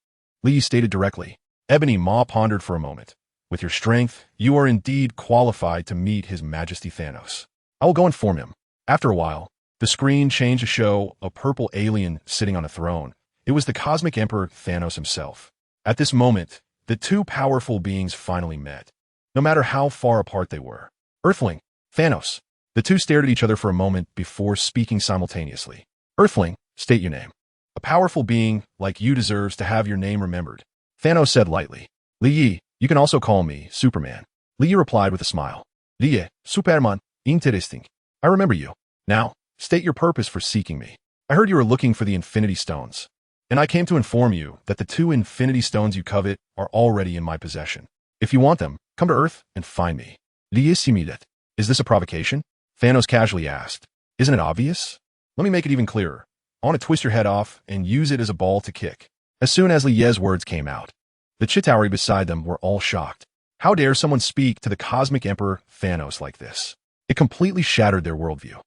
Li stated directly. Ebony Maw pondered for a moment. With your strength, you are indeed qualified to meet His Majesty Thanos. I will go inform him. After a while, the screen changed to show a purple alien sitting on a throne. It was the Cosmic Emperor Thanos himself. At this moment, the two powerful beings finally met. No matter how far apart they were. Earthling, Thanos. The two stared at each other for a moment before speaking simultaneously. Earthling, state your name. A powerful being like you deserves to have your name remembered. Thanos said lightly. Li, you can also call me Superman. Li replied with a smile. Li, Superman, interesting. I remember you. Now, state your purpose for seeking me. I heard you were looking for the Infinity Stones, and I came to inform you that the 2 Infinity Stones you covet are already in my possession. If you want them, come to Earth and find me. Is this a provocation? Thanos casually asked. Isn't it obvious? Let me make it even clearer. I want to twist your head off and use it as a ball to kick. As soon as Lie's words came out, the Chitauri beside them were all shocked. How dare someone speak to the Cosmic Emperor Thanos like this? It completely shattered their worldview.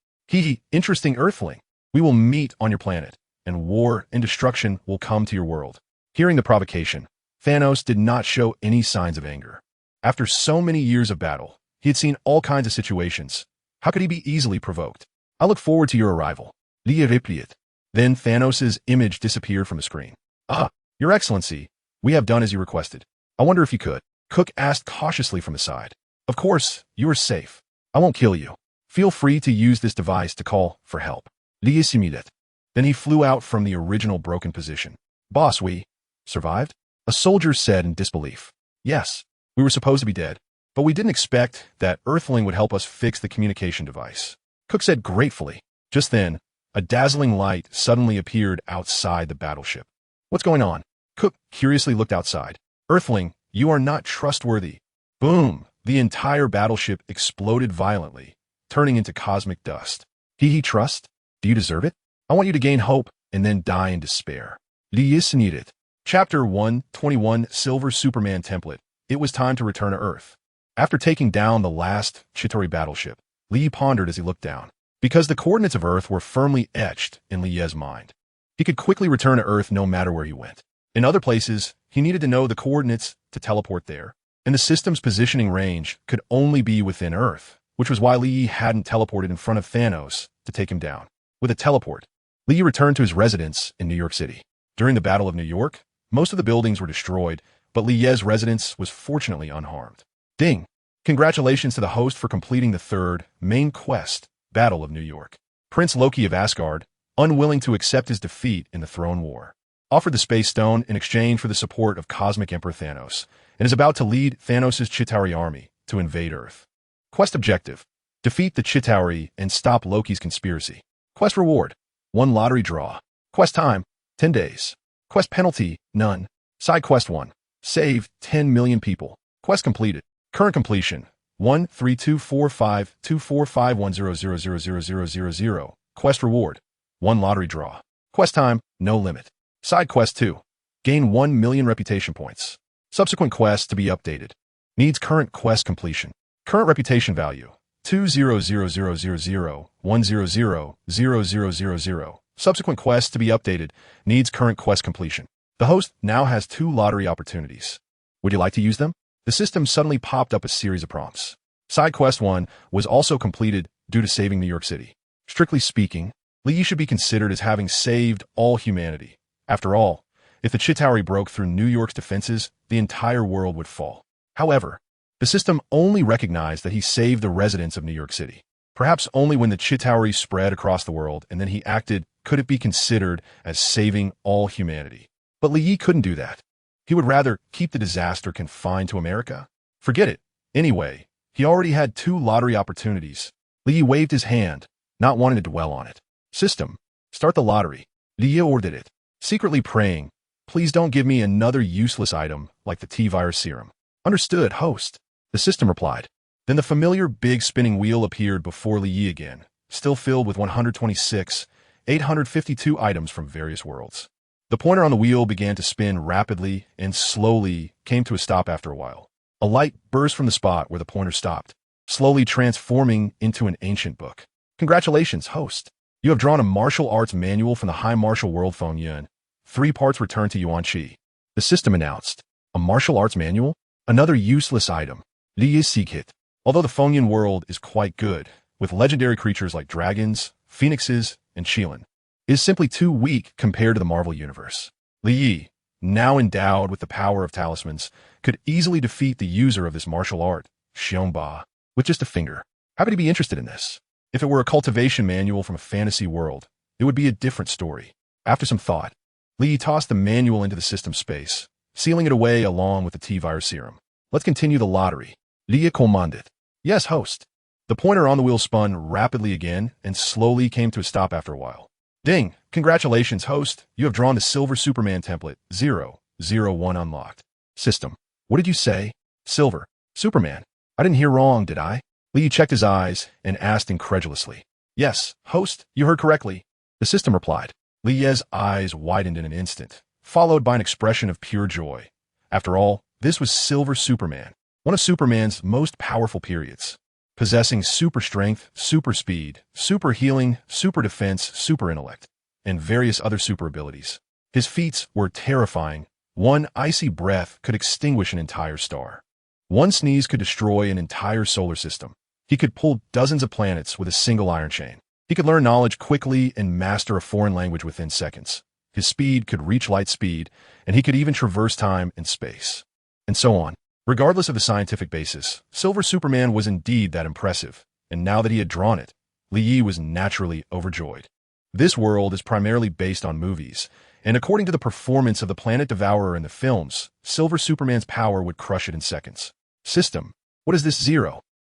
Interesting Earthling. We will meet on your planet, and war and destruction will come to your world. Hearing the provocation, Thanos did not show any signs of anger. After so many years of battle, he had seen all kinds of situations. How could he be easily provoked? I look forward to your arrival. Lia replied. Then Thanos' image disappeared from the screen. Ah, Your Excellency, we have done as you requested. I wonder if you could. Cook asked cautiously from the side. Of course, you are safe. I won't kill you. Feel free to use this device to call for help. Lia simulated. Then he flew out from the original broken position. Boss, we survived? A soldier said in disbelief. Yes, we were supposed to be dead, but we didn't expect that Earthling would help us fix the communication device. Cook said gratefully. Just then, a dazzling light suddenly appeared outside the battleship. What's going on? Cook curiously looked outside. Earthling, you are not trustworthy. Boom! The entire battleship exploded violently, turning into cosmic dust. He trust? Do you deserve it? I want you to gain hope and then die in despair. YeSlaps. Chapter 121 Silver Superman Template. It was time to return to Earth. After taking down the last Chitauri battleship, Lee pondered as he looked down. Because the coordinates of Earth were firmly etched in Lie's mind, he could quickly return to Earth no matter where he went. In other places, he needed to know the coordinates to teleport there, and the system's positioning range could only be within Earth, which was why Lee hadn't teleported in front of Thanos to take him down. With a teleport, Lee returned to his residence in New York City. During the Battle of New York, most of the buildings were destroyed, but Lie's residence was fortunately unharmed. Ding! Congratulations to the host for completing the third main quest, Battle of New York. Prince Loki of Asgard, unwilling to accept his defeat in the Throne War, offered the Space Stone in exchange for the support of Cosmic Emperor Thanos, and is about to lead Thanos' Chitauri army to invade Earth. Quest objective: defeat the Chitauri and stop Loki's conspiracy. Quest reward: 1 lottery draw. Quest time: 10 days. Quest penalty: none. Side quest 1: save 10 million people. Quest completed. Current completion: 132452451000000. Quest reward: 1 lottery draw. Quest time: no limit. Side quest 2: gain 1 million reputation points. Subsequent quests to be updated. Needs current quest completion. Current reputation value: 2000001000000. Subsequent quests to be updated. Needs current quest completion. The host now has 2 lottery opportunities. Would you like to use them? The system suddenly popped up a series of prompts. Side quest 1 was also completed due to saving New York City. Strictly speaking, Lee should be considered as having saved all humanity. After all, if the Chitauri broke through New York's defenses, the entire world would fall. However, the system only recognized that he saved the residents of New York City. Perhaps only when the Chitauri spread across the world and then he acted could it be considered as saving all humanity. But Lee couldn't do that. He would rather keep the disaster confined to America. Forget it. Anyway, he already had 2 lottery opportunities. Lee waved his hand, not wanting to dwell on it. System, start the lottery. Lee ordered it, secretly praying, please don't give me another useless item like the T-virus serum. Understood, host. The system replied. Then the familiar big spinning wheel appeared before Lee again, still filled with 126,852 items from various worlds. The pointer on the wheel began to spin rapidly and slowly came to a stop after a while. A light burst from the spot where the pointer stopped, slowly transforming into an ancient book. Congratulations, host. You have drawn a martial arts manual from the High Martial World Feng Yun. 3 parts returned to Yuan Qi. The system announced. A martial arts manual? Another useless item. Li is Seekit. Although the Feng Yun world is quite good, with legendary creatures like dragons, phoenixes, and Shilin, is simply too weak compared to the Marvel Universe. Li Yi, now endowed with the power of talismans, could easily defeat the user of this martial art, Xiongba, with just a finger. How could he be interested in this? If it were a cultivation manual from a fantasy world, it would be a different story. After some thought, Li tossed the manual into the system space, sealing it away along with the T-virus serum. Let's continue the lottery. Li commanded. Yes, host. The pointer on the wheel spun rapidly again and slowly came to a stop after a while. Ding! Congratulations, host. You have drawn the Silver Superman template 001 unlocked. System. What did you say? Silver. Superman. I didn't hear wrong, did I? Lee checked his eyes and asked incredulously. Yes, host, you heard correctly. The system replied. Lie's eyes widened in an instant, followed by an expression of pure joy. After all, this was Silver Superman, one of Superman's most powerful periods. possessing super strength, super speed, super healing, super defense, super intellect, and various other super abilities. His feats were terrifying. One icy breath could extinguish an entire star. One sneeze could destroy an entire solar system. He could pull dozens of planets with a single iron chain. He could learn knowledge quickly and master a foreign language within seconds. His speed could reach light speed, and he could even traverse time and space. And so on. Regardless of the scientific basis, Silver Superman was indeed that impressive, and now that he had drawn it, Li Yi was naturally overjoyed. This world is primarily based on movies, and according to the performance of the Planet Devourer in the films, Silver Superman's power would crush it in seconds. System. What does this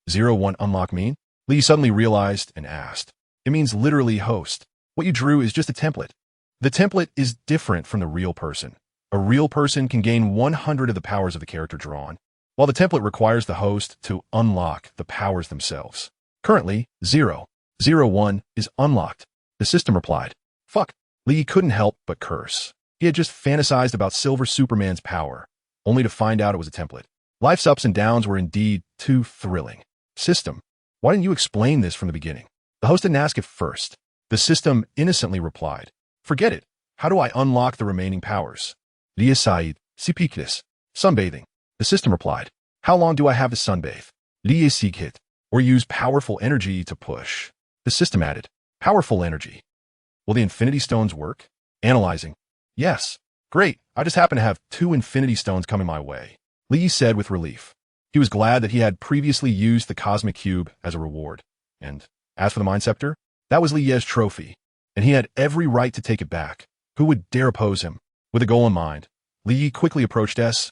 001 unlock mean? Li Yi suddenly realized and asked. It means literally host. What you drew is just a template. The template is different from the real person. A real person can gain 100 of the powers of the character drawn, while the template requires the host to unlock the powers themselves. Currently, 001 is unlocked. The system replied. Fuck. Li Yi couldn't help but curse. He had just fantasized about Silver Superman's power, only to find out it was a template. Life's ups and downs were indeed too thrilling. System. Why didn't you explain this from the beginning? The host didn't ask it first. The system innocently replied. Forget it. How do I unlock the remaining powers? Dia Said, Sipikis. Sunbathing. The system replied. How long do I have to sunbathe? Dia Sighit. Or use powerful energy to push. The system added. Powerful energy. Will the Infinity Stones work? Analyzing. Yes. Great. I just happen to have 2 Infinity Stones coming my way. Li Yi said with relief. He was glad that he had previously used the Cosmic Cube as a reward. And as for the Mind Scepter, that was Li Yi's trophy, and he had every right to take it back. Who would dare oppose him? With a goal in mind, Li Yi quickly approached S.H.I.E.L.D.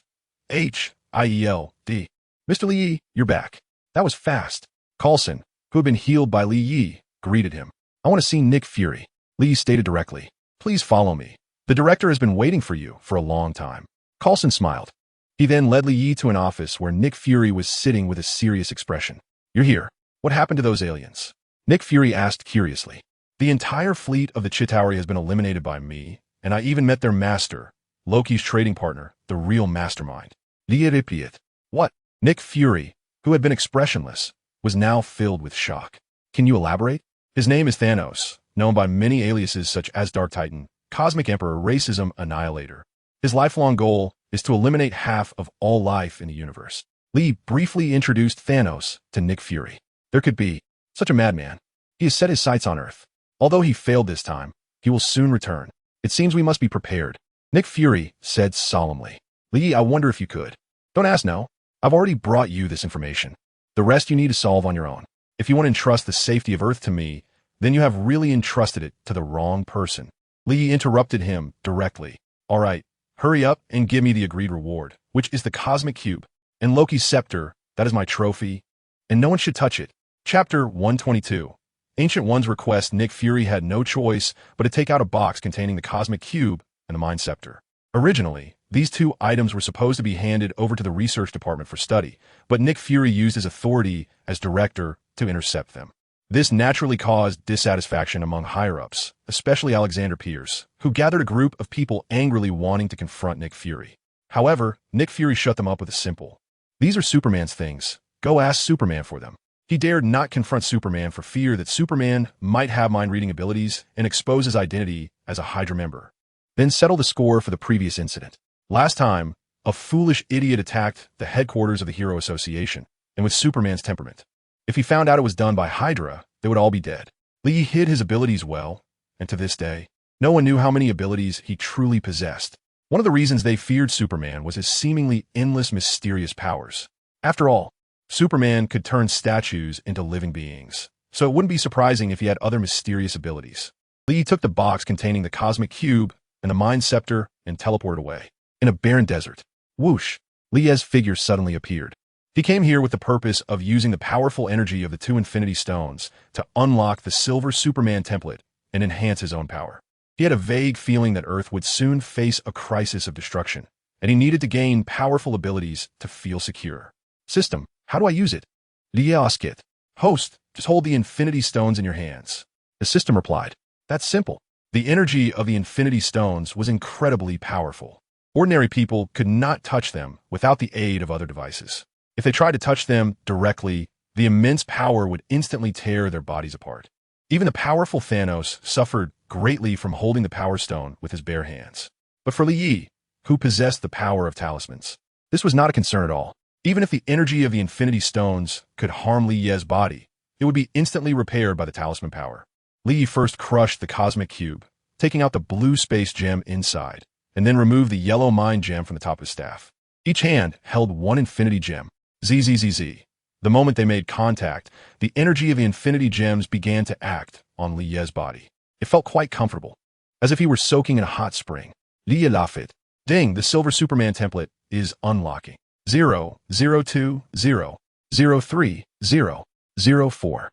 Mr. Li Yi, you're back. That was fast. Coulson, who had been healed by Li Yi, greeted him. I want to see Nick Fury. Li Yi stated directly. Please follow me. The director has been waiting for you for a long time. Coulson smiled. He then led Li Yi to an office where Nick Fury was sitting with a serious expression. You're here. What happened to those aliens? Nick Fury asked curiously. The entire fleet of the Chitauri has been eliminated by me, and I even met their master, Loki's trading partner, the real mastermind. Li Yi repeated. What? Nick Fury, who had been expressionless, was now filled with shock. Can you elaborate? His name is Thanos, known by many aliases such as Dark Titan, Cosmic Emperor, Racism Annihilator. His lifelong goal is to eliminate half of all life in the universe. Li briefly introduced Thanos to Nick Fury. There could be such a madman. He has set his sights on Earth. Although he failed this time, he will soon return. It seems we must be prepared. Nick Fury said solemnly. Li, I wonder if you could. Don't ask no. I've already brought you this information. The rest you need to solve on your own. If you want to entrust the safety of Earth to me, then you have really entrusted it to the wrong person. Li interrupted him directly. All right, hurry up and give me the agreed reward, which is the Cosmic Cube, and Loki's scepter. That is my trophy, and no one should touch it. Chapter 122. Ancient One's request. Nick Fury had no choice but to take out a box containing the Cosmic Cube and the Mind Scepter. Originally, these 2 items were supposed to be handed over to the research department for study, but Nick Fury used his authority as director to intercept them. This naturally caused dissatisfaction among higher-ups, especially Alexander Pierce, who gathered a group of people angrily wanting to confront Nick Fury. However, Nick Fury shut them up with a simple, "These are Superman's things. Go ask Superman for them." He dared not confront Superman for fear that Superman might have mind-reading abilities and expose his identity as a Hydra member. Then settle the score for the previous incident. Last time, a foolish idiot attacked the headquarters of the Hero Association, and with Superman's temperament. If he found out it was done by Hydra, they would all be dead. Li hid his abilities well, and to this day, no one knew how many abilities he truly possessed. One of the reasons they feared Superman was his seemingly endless mysterious powers. After all, Superman could turn statues into living beings, so it wouldn't be surprising if he had other mysterious abilities. Li took the box containing the Cosmic Cube and the Mind Scepter and teleported away. In a barren desert, whoosh, Li's figure suddenly appeared. He came here with the purpose of using the powerful energy of the 2 Infinity Stones to unlock the Silver Superman template and enhance his own power. He had a vague feeling that Earth would soon face a crisis of destruction, and he needed to gain powerful abilities to feel secure. System, how do I use it? Liaskit. Host, just hold the Infinity Stones in your hands. The system replied. That's simple. The energy of the Infinity Stones was incredibly powerful. Ordinary people could not touch them without the aid of other devices. If they tried to touch them directly, the immense power would instantly tear their bodies apart. Even the powerful Thanos suffered greatly from holding the Power Stone with his bare hands. But for Li Yi, who possessed the power of talismans, this was not a concern at all. Even if the energy of the Infinity Stones could harm Li Ye's body, it would be instantly repaired by the talisman power. Li Yi first crushed the Cosmic Cube, taking out the blue space gem inside, and then removed the yellow mind gem from the top of his staff. Each hand held one infinity gem. ZZZZ. The moment they made contact, the energy of the infinity gems began to act on Li Ye's body. It felt quite comfortable, as if he were soaking in a hot spring. Li Ye laughed. Ding, the Silver Superman template is unlocking. 0, 0, 2, 0, 0, 3, 0, 0, 4.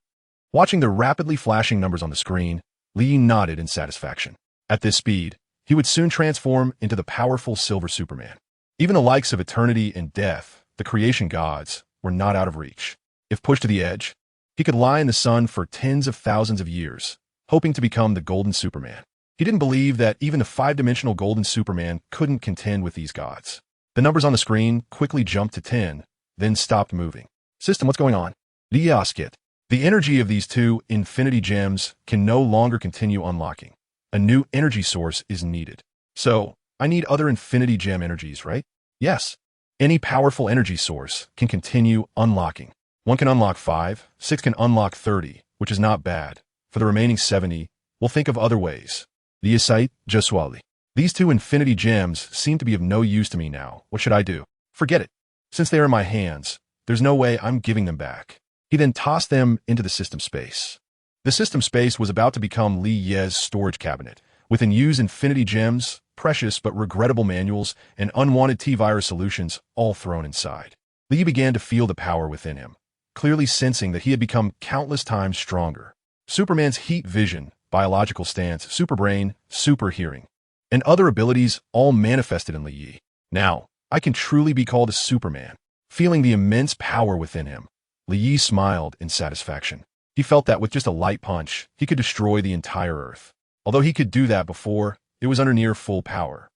Watching the rapidly flashing numbers on the screen, Li Yi nodded in satisfaction. At this speed, he would soon transform into the powerful Silver Superman. Even the likes of eternity and death, the creation gods, were not out of reach. If pushed to the edge, he could lie in the sun for tens of thousands of years, hoping to become the Golden Superman. He didn't believe that even the five-dimensional Golden Superman couldn't contend with these gods. The numbers on the screen quickly jumped to 10, then stopped moving. System, what's going on? Liaskit. The energy of these two infinity gems can no longer continue unlocking. A new energy source is needed. So, I need other infinity gem energies, right? Yes. Any powerful energy source can continue unlocking. One can unlock 5, 6 can unlock 30, which is not bad. For the remaining 70, we'll think of other ways. Liasite, Jaswali. These two infinity gems seem to be of no use to me now. What should I do? Forget it. Since they are in my hands, there's no way I'm giving them back. He then tossed them into the system space. The system space was about to become Li Ye's storage cabinet, with unused infinity gems, precious but regrettable manuals, and unwanted T-virus solutions all thrown inside. Li began to feel the power within him, clearly sensing that he had become countless times stronger. Superman's heat vision, biological stance, super brain, super hearing, and other abilities all manifested in Li Yi. Now, I can truly be called a Superman. Feeling the immense power within him, Li Yi smiled in satisfaction. He felt that with just a light punch, he could destroy the entire Earth. Although he could do that before, it was under near full power.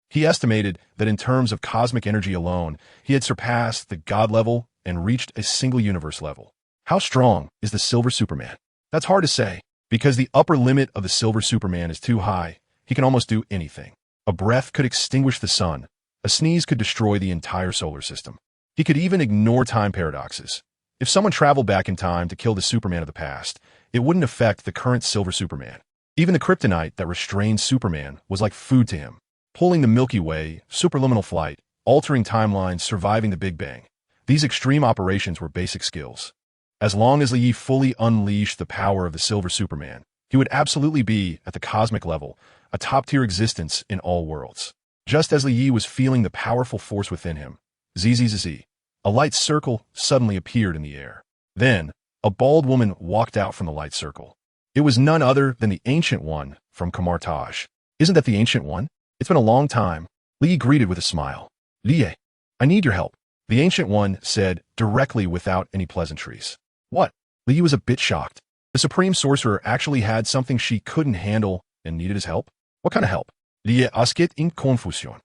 He estimated that in terms of cosmic energy alone, he had surpassed the God level and reached a single universe level. How strong is the Silver Superman? That's hard to say, because the upper limit of the Silver Superman is too high. He can almost do anything. A breath could extinguish the sun. A sneeze could destroy the entire solar system. He could even ignore time paradoxes. If someone traveled back in time to kill the Superman of the past, it wouldn't affect the current Silver Superman. Even the kryptonite that restrained Superman was like food to him. Pulling the Milky Way, superluminal flight, altering timelines, surviving the Big Bang. These extreme operations were basic skills. As long as Li Yi fully unleashed the power of the Silver Superman, he would absolutely be, at the cosmic level, a top-tier existence in all worlds. Just as Li Yi was feeling the powerful force within him, ZZZ, a light circle suddenly appeared in the air. Then, a bald woman walked out from the light circle. It was none other than the Ancient One from Kamartaj. Isn't that the Ancient One? It's been a long time. Li Yi greeted with a smile. Li, I need your help. The Ancient One said, directly without any pleasantries. What? Li Yi was a bit shocked. The Supreme Sorcerer actually had something she couldn't handle and needed his help? What kind of help? Li asket in confusion.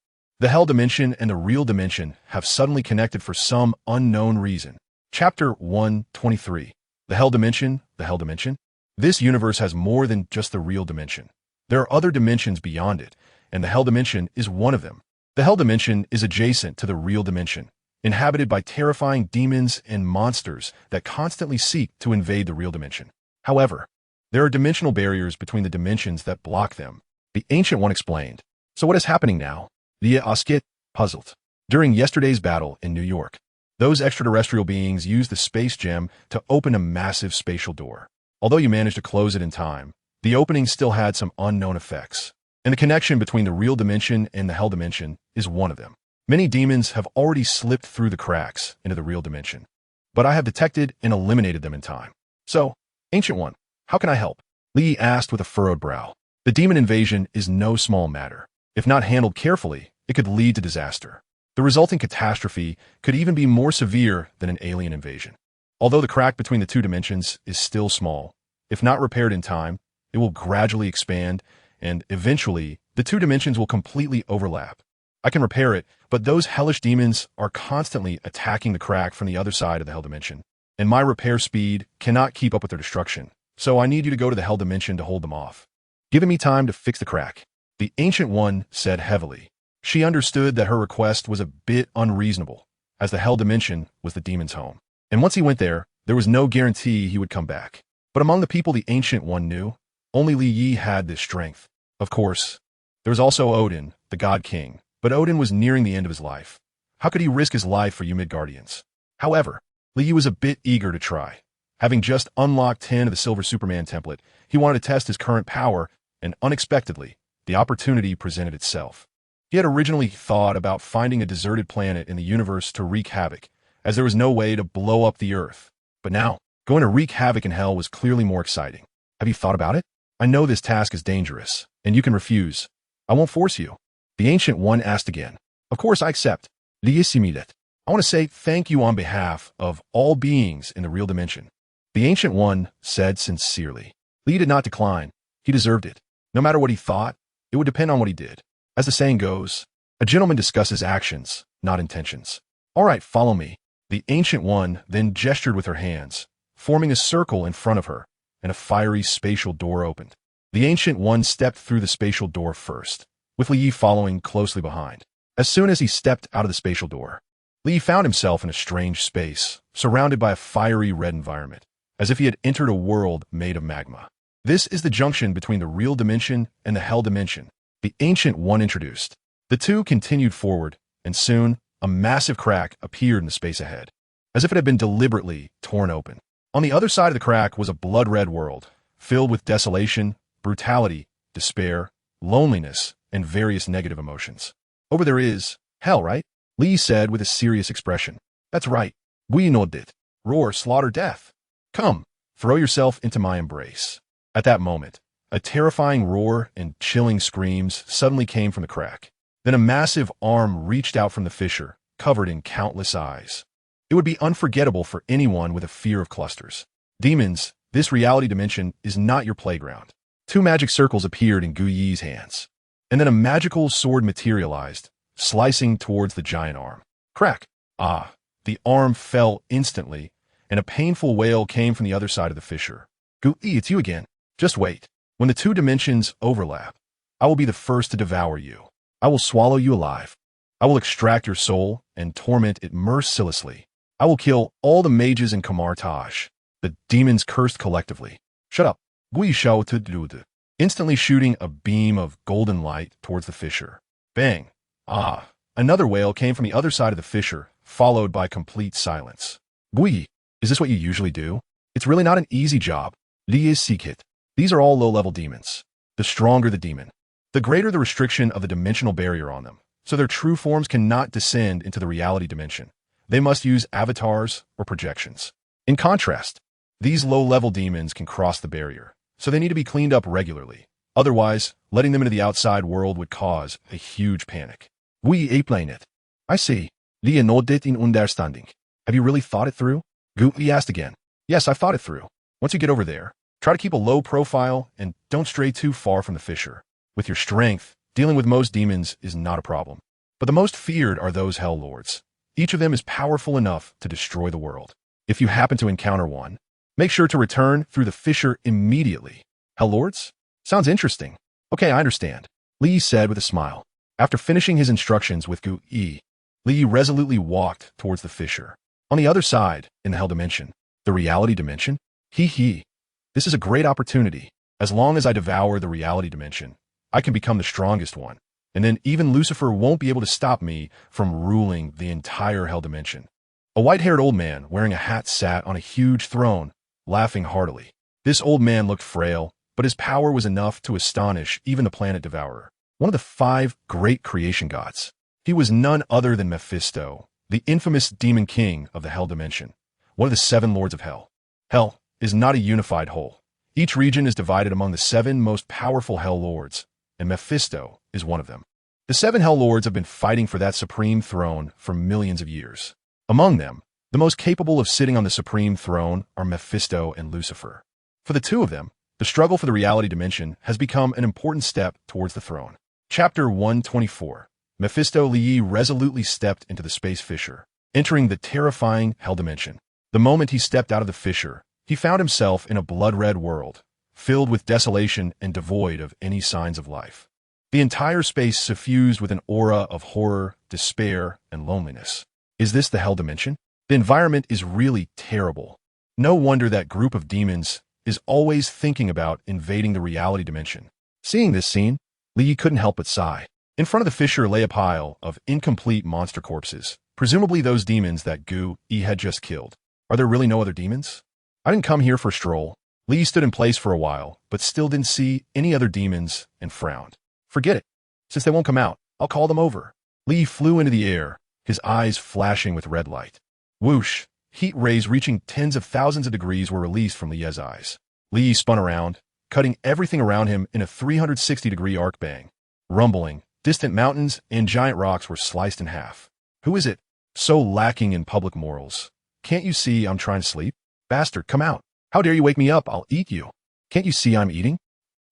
The Hell Dimension and the Real Dimension have suddenly connected for some unknown reason. Chapter 123. The Hell Dimension, the Hell Dimension. This universe has more than just the Real Dimension. There are other dimensions beyond it, and the Hell Dimension is one of them. The Hell Dimension is adjacent to the Real Dimension, inhabited by terrifying demons and monsters that constantly seek to invade the Real Dimension. However, there are dimensional barriers between the dimensions that block them. The Ancient One explained. So what is happening now? Lia Oskit, puzzled. During yesterday's battle in New York, those extraterrestrial beings used the space gem to open a massive spatial door. Although you managed to close it in time, the opening still had some unknown effects. And the connection between the Real Dimension and the Hell Dimension is one of them. Many demons have already slipped through the cracks into the Real Dimension, but I have detected and eliminated them in time. So, Ancient One, how can I help? Li asked with a furrowed brow. The demon invasion is no small matter. If not handled carefully, it could lead to disaster. The resulting catastrophe could even be more severe than an alien invasion. Although the crack between the two dimensions is still small, if not repaired in time, it will gradually expand, and eventually, the two dimensions will completely overlap. I can repair it, but those hellish demons are constantly attacking the crack from the other side of the Hell Dimension. and my repair speed cannot keep up with their destruction, so I need you to go to the Hell Dimension to hold them off. Giving me time to fix the crack, the Ancient One said heavily. She understood that her request was a bit unreasonable, as the Hell Dimension was the demon's home. And once he went there was no guarantee he would come back. But among the people the Ancient One knew, only Li Yi had this strength. Of course, there was also Odin, the God King, but Odin was nearing the end of his life. How could he risk his life for you Midgardians? However, Li Yi was a bit eager to try. Having just unlocked 10 of the Silver Superman template, he wanted to test his current power, and unexpectedly, the opportunity presented itself. He had originally thought about finding a deserted planet in the universe to wreak havoc, as there was no way to blow up the Earth. But now, going to wreak havoc in hell was clearly more exciting. Have you thought about it? I know this task is dangerous, and you can refuse. I won't force you. The Ancient One asked again. Of course I accept. I want to say thank you on behalf of all beings in the real dimension. The Ancient One said sincerely. Li did not decline. He deserved it. No matter what he thought, it would depend on what he did. As the saying goes, a gentleman discusses actions, not intentions. All right, follow me. The Ancient One then gestured with her hands, forming a circle in front of her, and a fiery spatial door opened. The Ancient One stepped through the spatial door first, with Li Yi following closely behind. As soon as he stepped out of the spatial door, Li Yi found himself in a strange space, surrounded by a fiery red environment, as if he had entered a world made of magma. This is the junction between the real dimension and the Hell Dimension, the Ancient One introduced. The two continued forward, and soon, a massive crack appeared in the space ahead, as if it had been deliberately torn open. On the other side of the crack was a blood-red world, filled with desolation, brutality, despair, loneliness, and various negative emotions. Over there is hell, right? Li said with a serious expression. That's right. We know it. Roar, slaughter, death. Come, throw yourself into my embrace. At that moment, a terrifying roar and chilling screams suddenly came from the crack. Then a massive arm reached out from the fissure, covered in countless eyes. It would be unforgettable for anyone with a fear of clusters. Demons, this reality dimension is not your playground. 2 magic circles appeared in Gu Yi's hands, and then a magical sword materialized, slicing towards the giant arm. Crack! Ah! The arm fell instantly, and a painful wail came from the other side of the fissure. Gu Yi, it's you again. Just wait. When the 2 dimensions overlap, I will be the first to devour you. I will swallow you alive. I will extract your soul and torment it mercilessly. I will kill all the mages in Kamartaj. The demons cursed collectively. Shut up. Gui shouted, instantly shooting a beam of golden light towards the fissure. Bang. Ah. Another wail came from the other side of the fissure, followed by complete silence. Gui, is this what you usually do? It's really not an easy job. Li is Sikit. These are all low-level demons. The stronger the demon, the greater the restriction of the dimensional barrier on them, so their true forms cannot descend into the reality dimension. They must use avatars or projections. In contrast, these low-level demons can cross the barrier, so they need to be cleaned up regularly. Otherwise, letting them into the outside world would cause a huge panic. We explain it. I see. Li nodded in understanding. Have you really thought it through? Gu asked again. Yes, I've thought it through. Once you get over there, try to keep a low profile and don't stray too far from the fissure. With your strength, dealing with most demons is not a problem. But the most feared are those Hell Lords. Each of them is powerful enough to destroy the world. If you happen to encounter one, make sure to return through the fissure immediately. Hell Lords? Sounds interesting. Okay, I understand, Li said with a smile. After finishing his instructions with Gu Yi, Li resolutely walked towards the fissure. On the other side, in the Hell Dimension, the reality dimension, this is a great opportunity. As long as I devour the reality dimension, I can become the strongest one, and then even Lucifer won't be able to stop me from ruling the entire Hell Dimension. A white-haired old man wearing a hat sat on a huge throne, laughing heartily. This old man looked frail, but his power was enough to astonish even the planet devourer, one of the 5 great creation gods. He was none other than Mephisto, the infamous demon king of the Hell Dimension, one of the 7 lords of hell. Hell is not a unified whole. Each region is divided among the 7 most powerful Hell Lords, and Mephisto is one of them. The 7 Hell Lords have been fighting for that supreme throne for millions of years. Among them, the most capable of sitting on the supreme throne are Mephisto and Lucifer. For the 2 of them, the struggle for the reality dimension has become an important step towards the throne. Chapter 124. Mephisto Li resolutely stepped into the space fissure, entering the terrifying Hell Dimension. The moment he stepped out of the fissure, he found himself in a blood-red world, filled with desolation and devoid of any signs of life. The entire space suffused with an aura of horror, despair, and loneliness. Is this the hell dimension? The environment is really terrible. No wonder that group of demons is always thinking about invading the reality dimension. Seeing this scene, Lee couldn't help but sigh. In front of the fissure lay a pile of incomplete monster corpses, presumably those demons that Gu-E had just killed. Are there really no other demons? I didn't come here for a stroll. Lee stood in place for a while, but still didn't see any other demons and frowned. Forget it. Since they won't come out, I'll call them over. Lee flew into the air, his eyes flashing with red light. Whoosh! Heat rays reaching tens of thousands of degrees were released from Lee's eyes. Lee spun around, cutting everything around him in a 360-degree arc bang. Rumbling, distant mountains and giant rocks were sliced in half. Who is it? So lacking in public morals. Can't you see I'm trying to sleep? Bastard, come out. How dare you wake me up? I'll eat you. Can't you see I'm eating?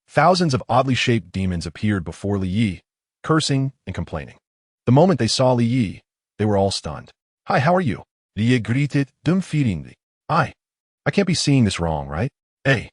Thousands of oddly shaped demons appeared before Li Yi, cursing and complaining. The moment they saw Li Yi, they were all stunned. Hi, how are you? Li Yi greeted dumbfoundedly. I can't be seeing this wrong, right? Hey,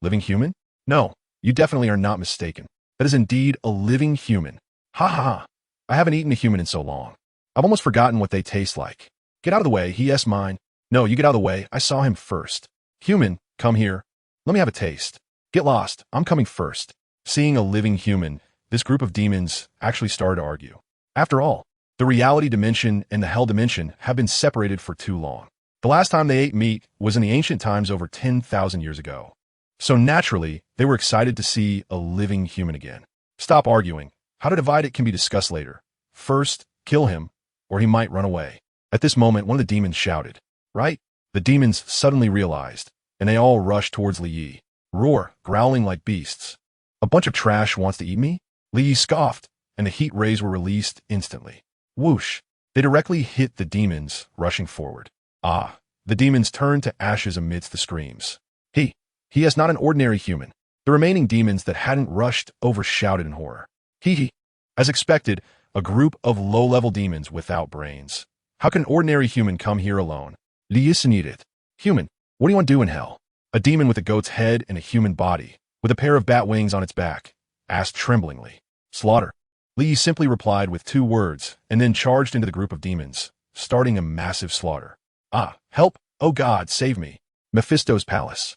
living human? No, you definitely are not mistaken. That is indeed a living human. Ha ha ha. I haven't eaten a human in so long. I've almost forgotten what they taste like. Get out of the way, yes mine. No, you get out of the way, I saw him first. Human, come here. Let me have a taste. Get lost, I'm coming first. Seeing a living human, this group of demons actually started to argue. After all, the reality dimension and the hell dimension have been separated for too long. The last time they ate meat was in the ancient times over 10,000 years ago. So naturally, they were excited to see a living human again. Stop arguing. How to divide it can be discussed later. First, kill him, or he might run away. At this moment, one of the demons shouted. Right? The demons suddenly realized, and they all rushed towards Li Yi. Roar, growling like beasts. A bunch of trash wants to eat me? Li Yi scoffed, and the heat rays were released instantly. Whoosh! They directly hit the demons, rushing forward. Ah! The demons turned to ashes amidst the screams. He is not an ordinary human. The remaining demons that hadn't rushed overshouted in horror. Hee. As expected, a group of low-level demons without brains. How can an ordinary human come here alone? Li Yi sneered. Human, what do you want to do in hell? A demon with a goat's head and a human body, with a pair of bat wings on its back, asked tremblingly. Slaughter. Li Yi simply replied with 2 words, and then charged into the group of demons, starting a massive slaughter. Ah, help! Oh God, save me! Mephisto's palace.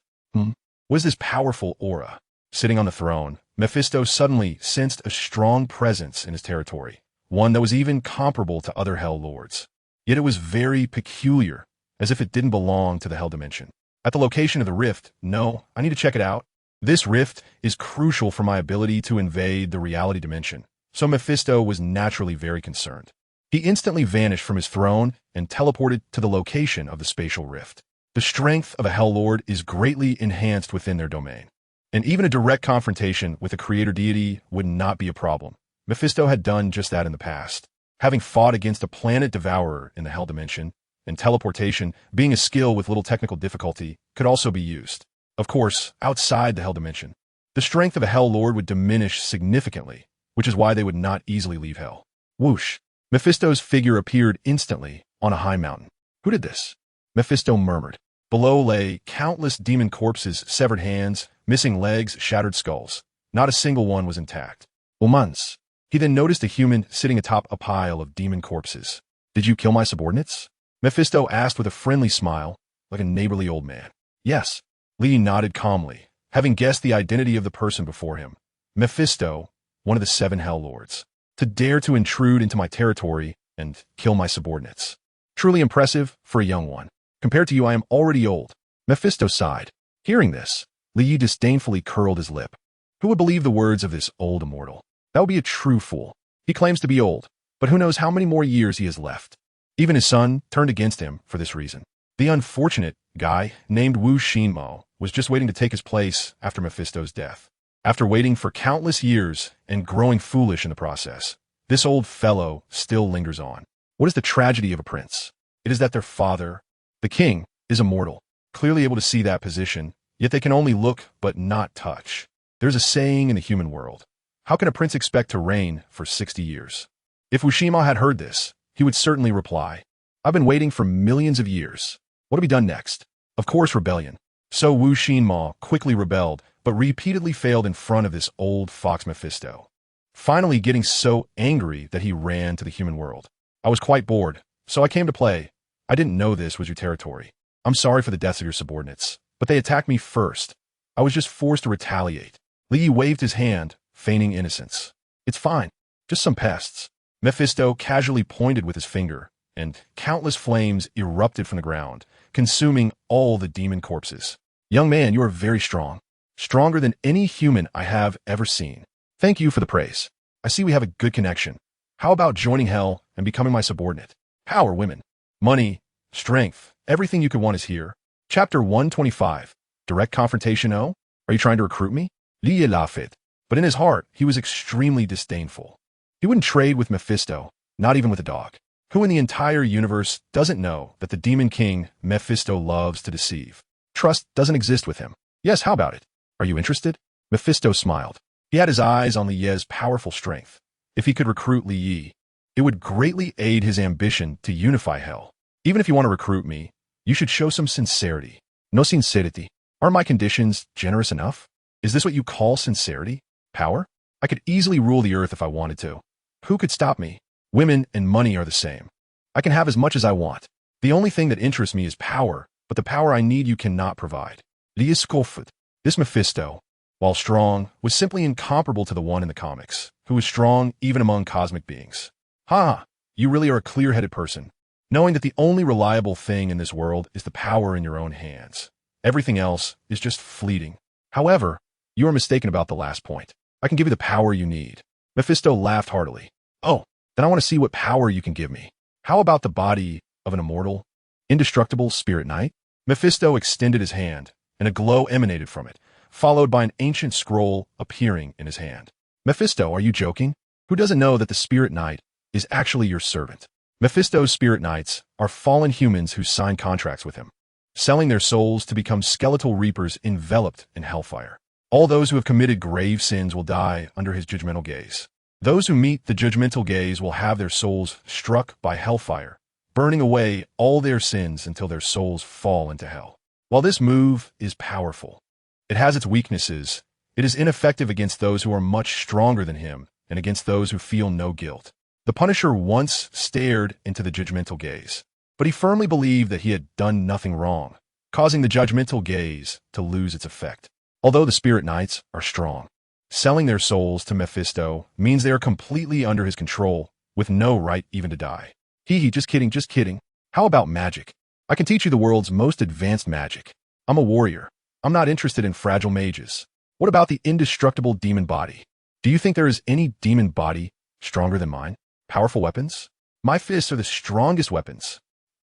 What is this powerful aura? Sitting on the throne, Mephisto suddenly sensed a strong presence in his territory, one that was even comparable to other Hell Lords. Yet it was very peculiar, as if it didn't belong to the Hell Dimension. At the location of the rift, no, I need to check it out. This rift is crucial for my ability to invade the reality dimension, so Mephisto was naturally very concerned. He instantly vanished from his throne and teleported to the location of the spatial rift. The strength of a Hell Lord is greatly enhanced within their domain, and even a direct confrontation with a creator deity would not be a problem. Mephisto had done just that in the past, having fought against a planet devourer in the Hell Dimension, and teleportation, being a skill with little technical difficulty, could also be used. Of course, outside the Hell Dimension, the strength of a Hell Lord would diminish significantly, which is why they would not easily leave Hell. Whoosh! Mephisto's figure appeared instantly on a high mountain. Who did this? Mephisto murmured. Below lay countless demon corpses, severed hands, missing legs, shattered skulls. Not a single one was intact. Umans. He then noticed a human sitting atop a pile of demon corpses. Did you kill my subordinates? Mephisto asked with a friendly smile, like a neighborly old man. Yes. Lee nodded calmly, having guessed the identity of the person before him. Mephisto, one of the 7 Hell Lords. To dare to intrude into my territory and kill my subordinates. Truly impressive for a young one. Compared to you, I am already old. Mephisto sighed. Hearing this, Li Yi disdainfully curled his lip. Who would believe the words of this old immortal? That would be a true fool. He claims to be old, but who knows how many more years he has left. Even his son turned against him for this reason. The unfortunate guy named Wu Shinmo was just waiting to take his place after Mephisto's death. After waiting for countless years and growing foolish in the process, this old fellow still lingers on. What is the tragedy of a prince? It is that their father, the king, is immortal, clearly able to see that position, yet they can only look but not touch. There's a saying in the human world. How can a prince expect to reign for 60 years? If Ushima had heard this, he would certainly reply, I've been waiting for millions of years. What to be done next? Of course, rebellion. So Wu Xinma quickly rebelled, but repeatedly failed in front of this old fox Mephisto, finally getting so angry that he ran to the human world. I was quite bored, so I came to play. I didn't know this was your territory. I'm sorry for the deaths of your subordinates, but they attacked me first. I was just forced to retaliate. Li Yi waved his hand, feigning innocence. It's fine, just some pests. Mephisto casually pointed with his finger, and countless flames erupted from the ground, consuming all the demon corpses. Young man, you are very strong. Stronger than any human I have ever seen. Thank you for the praise. I see we have a good connection. How about joining hell and becoming my subordinate? Power, women, money, strength, everything you could want is here. Chapter 125. Direct confrontation. Oh, are you trying to recruit me? Li Yi laughed, but in his heart, he was extremely disdainful. He wouldn't trade with Mephisto, not even with a dog. Who in the entire universe doesn't know that the Demon King Mephisto loves to deceive? Trust doesn't exist with him. Yes, how about it? Are you interested? Mephisto smiled. He had his eyes on Li Yi's powerful strength. If he could recruit Li Yi, it would greatly aid his ambition to unify hell. Even if you want to recruit me, you should show some sincerity. No sincerity. Aren't my conditions generous enough? Is this what you call sincerity? Power? I could easily rule the earth if I wanted to. Who could stop me? Women and money are the same. I can have as much as I want. The only thing that interests me is power, but the power I need you cannot provide. Li Yi scoffed. This Mephisto, while strong, was simply incomparable to the one in the comics, who was strong even among cosmic beings. Ha! You really are a clear-headed person, knowing that the only reliable thing in this world is the power in your own hands. Everything else is just fleeting. However, you are mistaken about the last point. I can give you the power you need. Mephisto laughed heartily. Oh, then I want to see what power you can give me. How about the body of an immortal, indestructible spirit knight? Mephisto extended his hand, and a glow emanated from it, followed by an ancient scroll appearing in his hand. Mephisto, are you joking? Who doesn't know that the spirit knight is actually your servant? Mephisto's spirit knights are fallen humans who sign contracts with him, selling their souls to become skeletal reapers enveloped in hellfire. All those who have committed grave sins will die under his judgmental gaze. Those who meet the judgmental gaze will have their souls struck by hellfire, burning away all their sins until their souls fall into hell. While this move is powerful, it has its weaknesses. It is ineffective against those who are much stronger than him and against those who feel no guilt. The Punisher once stared into the judgmental gaze, but he firmly believed that he had done nothing wrong, causing the judgmental gaze to lose its effect. Although the Spirit Knights are strong, selling their souls to Mephisto means they are completely under his control, with no right even to die. Hee, just kidding, just kidding. How about magic? I can teach you the world's most advanced magic. I'm a warrior. I'm not interested in fragile mages. What about the indestructible demon body? Do you think there is any demon body stronger than mine? Powerful weapons? My fists are the strongest weapons.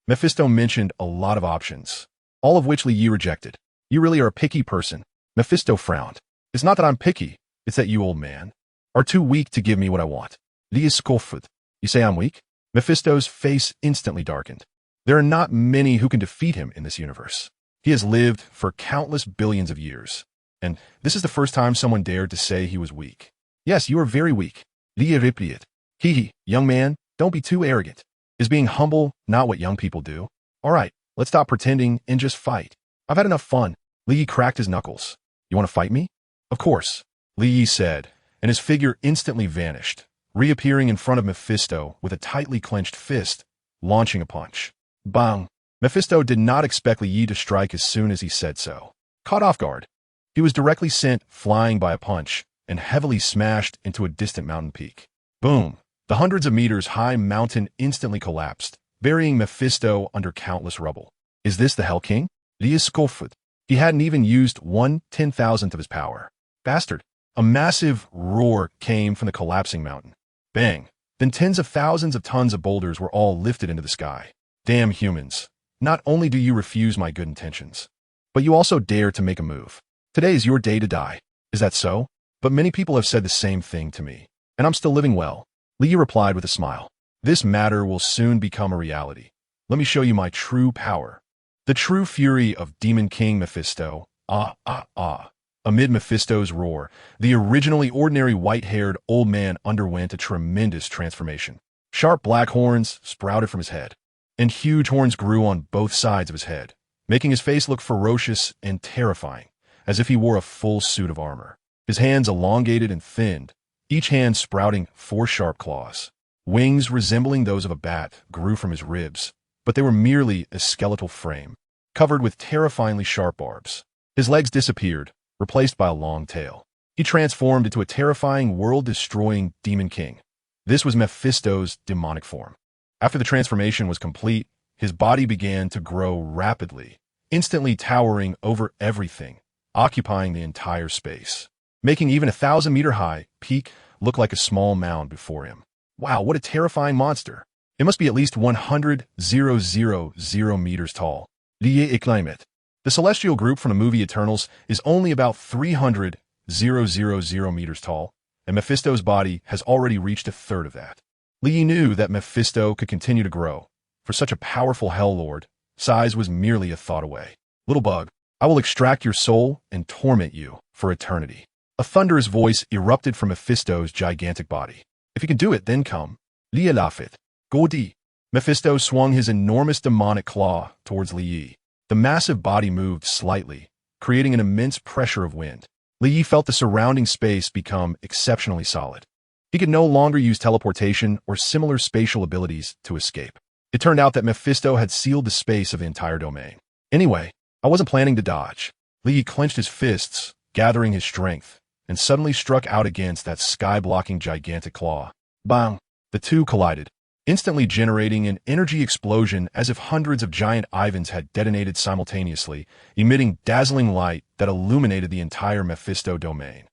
Mephisto mentioned a lot of options, all of which Li Yi rejected. You really are a picky person. Mephisto frowned. It's not that I'm picky, it's that you, old man, are too weak to give me what I want. Li Yi scoffed. You say I'm weak? Mephisto's face instantly darkened. There are not many who can defeat him in this universe. He has lived for countless billions of years, and this is the first time someone dared to say he was weak. Yes, you are very weak. Li Yi replied. Hee, young man, don't be too arrogant. Is being humble not what young people do? All right, let's stop pretending and just fight. I've had enough fun. Li Yi cracked his knuckles. You want to fight me? Of course, Li Yi said, and his figure instantly vanished, reappearing in front of Mephisto with a tightly clenched fist, launching a punch. Bang! Mephisto did not expect Li Yi to strike as soon as he said so. Caught off guard, he was directly sent flying by a punch and heavily smashed into a distant mountain peak. Boom! The hundreds of meters high mountain instantly collapsed, burying Mephisto under countless rubble. Is this the Hell King? Li Yi scoffed. He hadn't even used 1/10,000th of his power. Bastard! A massive roar came from the collapsing mountain. Bang! Then tens of thousands of tons of boulders were all lifted into the sky. Damn humans! Not only do you refuse my good intentions, but you also dare to make a move. Today is your day to die. Is that so? But many people have said the same thing to me, and I'm still living well. Li Yi replied with a smile. This matter will soon become a reality. Let me show you my true power. The true fury of Demon King Mephisto. Amid Mephisto's roar, the originally ordinary white-haired old man underwent a tremendous transformation. Sharp black horns sprouted from his head, and huge horns grew on both sides of his head, making his face look ferocious and terrifying, as if he wore a full suit of armor. His hands elongated and thinned, each hand sprouting 4 sharp claws. Wings resembling those of a bat grew from his ribs, but they were merely a skeletal frame, covered with terrifyingly sharp barbs. His legs disappeared, replaced by a long tail. He transformed into a terrifying, world-destroying demon king. This was Mephisto's demonic form. After the transformation was complete, his body began to grow rapidly, instantly towering over everything, occupying the entire space, making even a 1,000-meter-high peak look like a small mound before him. Wow, what a terrifying monster! It must be at least 100,000 meters tall. The celestial group from the movie Eternals is only about 300,000 meters tall, and Mephisto's body has already reached a third of that. Li knew that Mephisto could continue to grow. For such a powerful Hell Lord, size was merely a thought away. Little bug, I will extract your soul and torment you for eternity. A thunderous voice erupted from Mephisto's gigantic body. If you can do it, then come. YeSlaps. Godi. Mephisto swung his enormous demonic claw towards Li. The massive body moved slightly, creating an immense pressure of wind. Li felt the surrounding space become exceptionally solid. He could no longer use teleportation or similar spatial abilities to escape. It turned out that Mephisto had sealed the space of the entire domain. Anyway, I wasn't planning to dodge. Li clenched his fists, gathering his strength, and suddenly struck out against that sky-blocking gigantic claw. Bang! The two collided, instantly generating an energy explosion as if hundreds of giant Ivans had detonated simultaneously, emitting dazzling light that illuminated the entire Mephisto domain,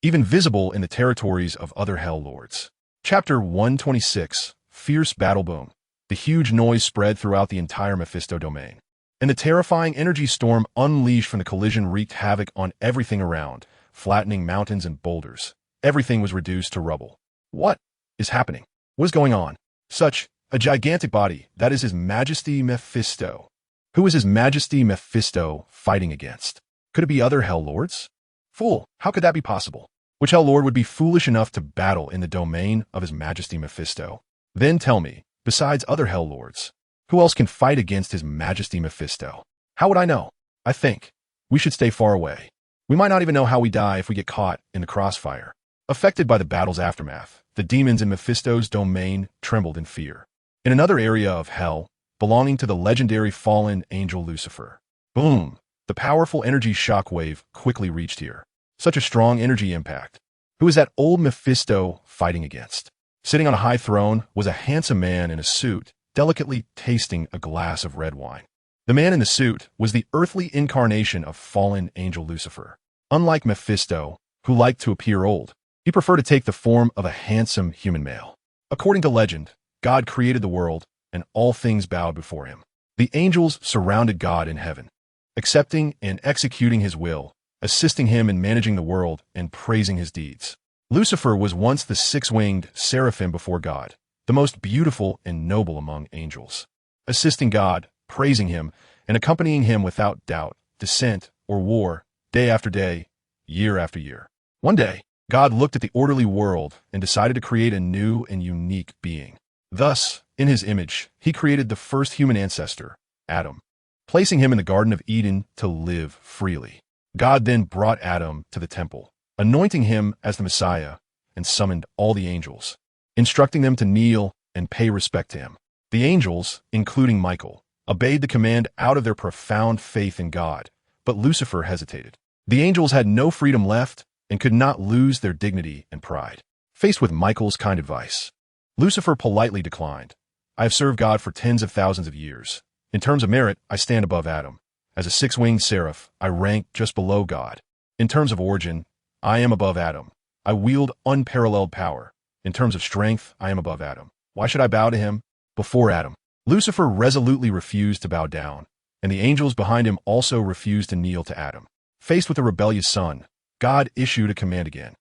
even visible in the territories of other Hell Lords. Chapter 126, Fierce Battle Boom. The huge noise spread throughout the entire Mephisto domain, and the terrifying energy storm unleashed from the collision wreaked havoc on everything around, flattening mountains and boulders. Everything was reduced to rubble. What is happening? What is going on? Such a gigantic body, that is His Majesty Mephisto. Who is His Majesty Mephisto fighting against? Could it be other Hell Lords? Fool, how could that be possible? Which Hell Lord would be foolish enough to battle in the domain of His Majesty Mephisto? Then tell me, besides other Hell Lords, who else can fight against His Majesty Mephisto? How would I know? I think we should stay far away. We might not even know how we die if we get caught in the crossfire. Affected by the battle's aftermath, the demons in Mephisto's domain trembled in fear. In another area of hell, belonging to the legendary fallen angel Lucifer. Boom! The powerful energy shockwave quickly reached here. Such a strong energy impact. Who is that old Mephisto fighting against? Sitting on a high throne was a handsome man in a suit, delicately tasting a glass of red wine. The man in the suit was the earthly incarnation of fallen angel Lucifer. Unlike Mephisto, who liked to appear old, he preferred to take the form of a handsome human male. According to legend, God created the world, and all things bowed before him. The angels surrounded God in heaven, accepting and executing his will, assisting him in managing the world and praising his deeds. Lucifer was once the six-winged seraphim before God, the most beautiful and noble among angels, assisting God, praising him, and accompanying him without doubt, dissent, or war, day after day, year after year. One day, God looked at the orderly world and decided to create a new and unique being. Thus, in his image, he created the first human ancestor, Adam, placing him in the Garden of Eden to live freely. God then brought Adam to the temple, anointing him as the Messiah, and summoned all the angels, instructing them to kneel and pay respect to him. The angels, including Michael, obeyed the command out of their profound faith in God, but Lucifer hesitated. The angels had no freedom left and could not lose their dignity and pride. Faced with Michael's kind advice, Lucifer politely declined. I have served God for tens of thousands of years. In terms of merit, I stand above Adam. As a six-winged seraph, I rank just below God. In terms of origin, I am above Adam. I wield unparalleled power. In terms of strength, I am above Adam. Why should I bow to him? Before Adam, Lucifer resolutely refused to bow down, and the angels behind him also refused to kneel to Adam. Faced with a rebellious son, God issued a command again,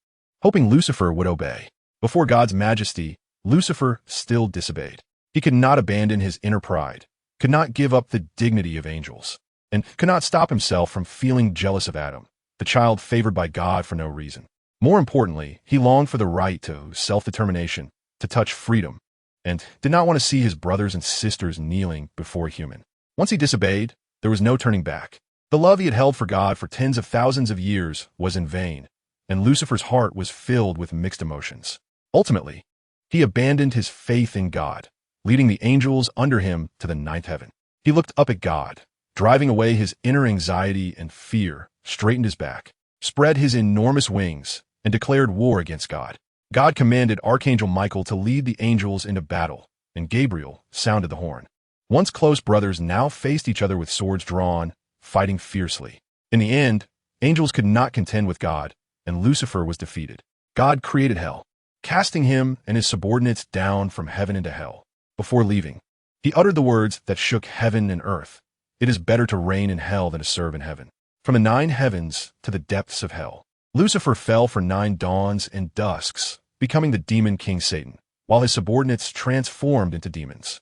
hoping Lucifer would obey. Before God's majesty, Lucifer still disobeyed. He could not abandon his inner pride, could not give up the dignity of angels, and could not stop himself from feeling jealous of Adam, the child favored by God for no reason. More importantly, he longed for the right to self-determination, to touch freedom. and did not want to see his brothers and sisters kneeling before a human. Once he disobeyed, there was no turning back. The love he had held for God for tens of thousands of years was in vain, and Lucifer's heart was filled with mixed emotions. Ultimately, he abandoned his faith in God, leading the angels under him to the ninth heaven. He looked up at God, driving away his inner anxiety and fear, straightened his back, spread his enormous wings, and declared war against God. God commanded Archangel Michael to lead the angels into battle, and Gabriel sounded the horn. Once close brothers now faced each other with swords drawn, fighting fiercely. In the end, angels could not contend with God, and Lucifer was defeated. God created hell, casting him and his subordinates down from heaven into hell. Before leaving, he uttered the words that shook heaven and earth. It is better to reign in hell than to serve in heaven. From the 9 heavens to the depths of hell, Lucifer fell for 9 dawns and dusks, becoming the demon king Satan, while his subordinates transformed into demons.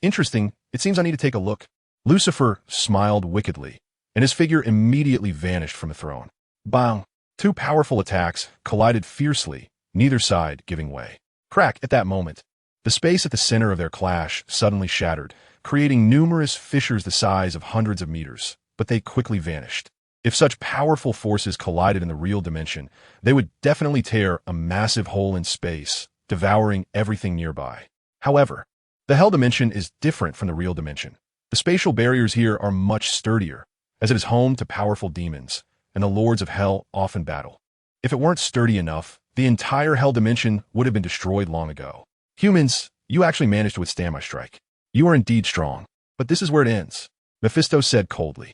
Interesting, it seems I need to take a look. Lucifer smiled wickedly, and his figure immediately vanished from the throne. Bang! 2 powerful attacks collided fiercely, neither side giving way. Crack! At that moment, the space at the center of their clash suddenly shattered, creating numerous fissures the size of hundreds of meters, but they quickly vanished. If such powerful forces collided in the real dimension, they would definitely tear a massive hole in space, devouring everything nearby. However, the hell dimension is different from the real dimension. The spatial barriers here are much sturdier, as it is home to powerful demons, and the lords of hell often battle. If it weren't sturdy enough, the entire hell dimension would have been destroyed long ago. Humans, you actually managed to withstand my strike. You are indeed strong, but this is where it ends. Mephisto said coldly.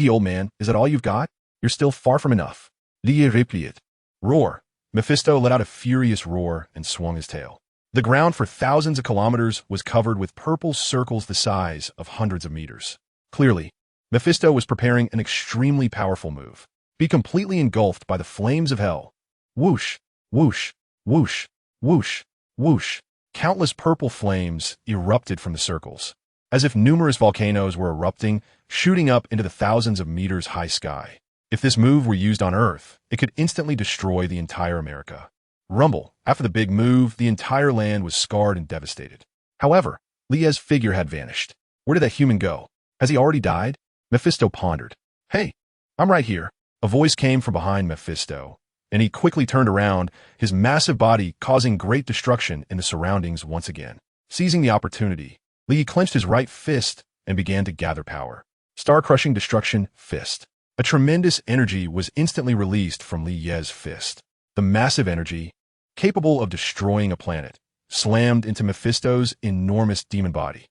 Old man, is that all you've got? You're still far from enough. Replied. Roar. Mephisto let out a furious roar and swung his tail. The ground for thousands of kilometers was covered with purple circles the size of hundreds of meters. Clearly, Mephisto was preparing an extremely powerful move. Be completely engulfed by the flames of hell. Whoosh, whoosh, whoosh, whoosh, whoosh. Countless purple flames erupted from the circles, as if numerous volcanoes were erupting, shooting up into the thousands of meters high sky. If this move were used on Earth, it could instantly destroy the entire America. Rumble. After the big move, the entire land was scarred and devastated. However, Leah's figure had vanished. Where did that human go? Has he already died? Mephisto pondered. Hey, I'm right here. A voice came from behind Mephisto, and he quickly turned around, his massive body causing great destruction in the surroundings once again. Seizing the opportunity, Lee clenched his right fist and began to gather power. Star-crushing destruction fist. A tremendous energy was instantly released from Lie's fist. The massive energy, capable of destroying a planet, slammed into Mephisto's enormous demon body.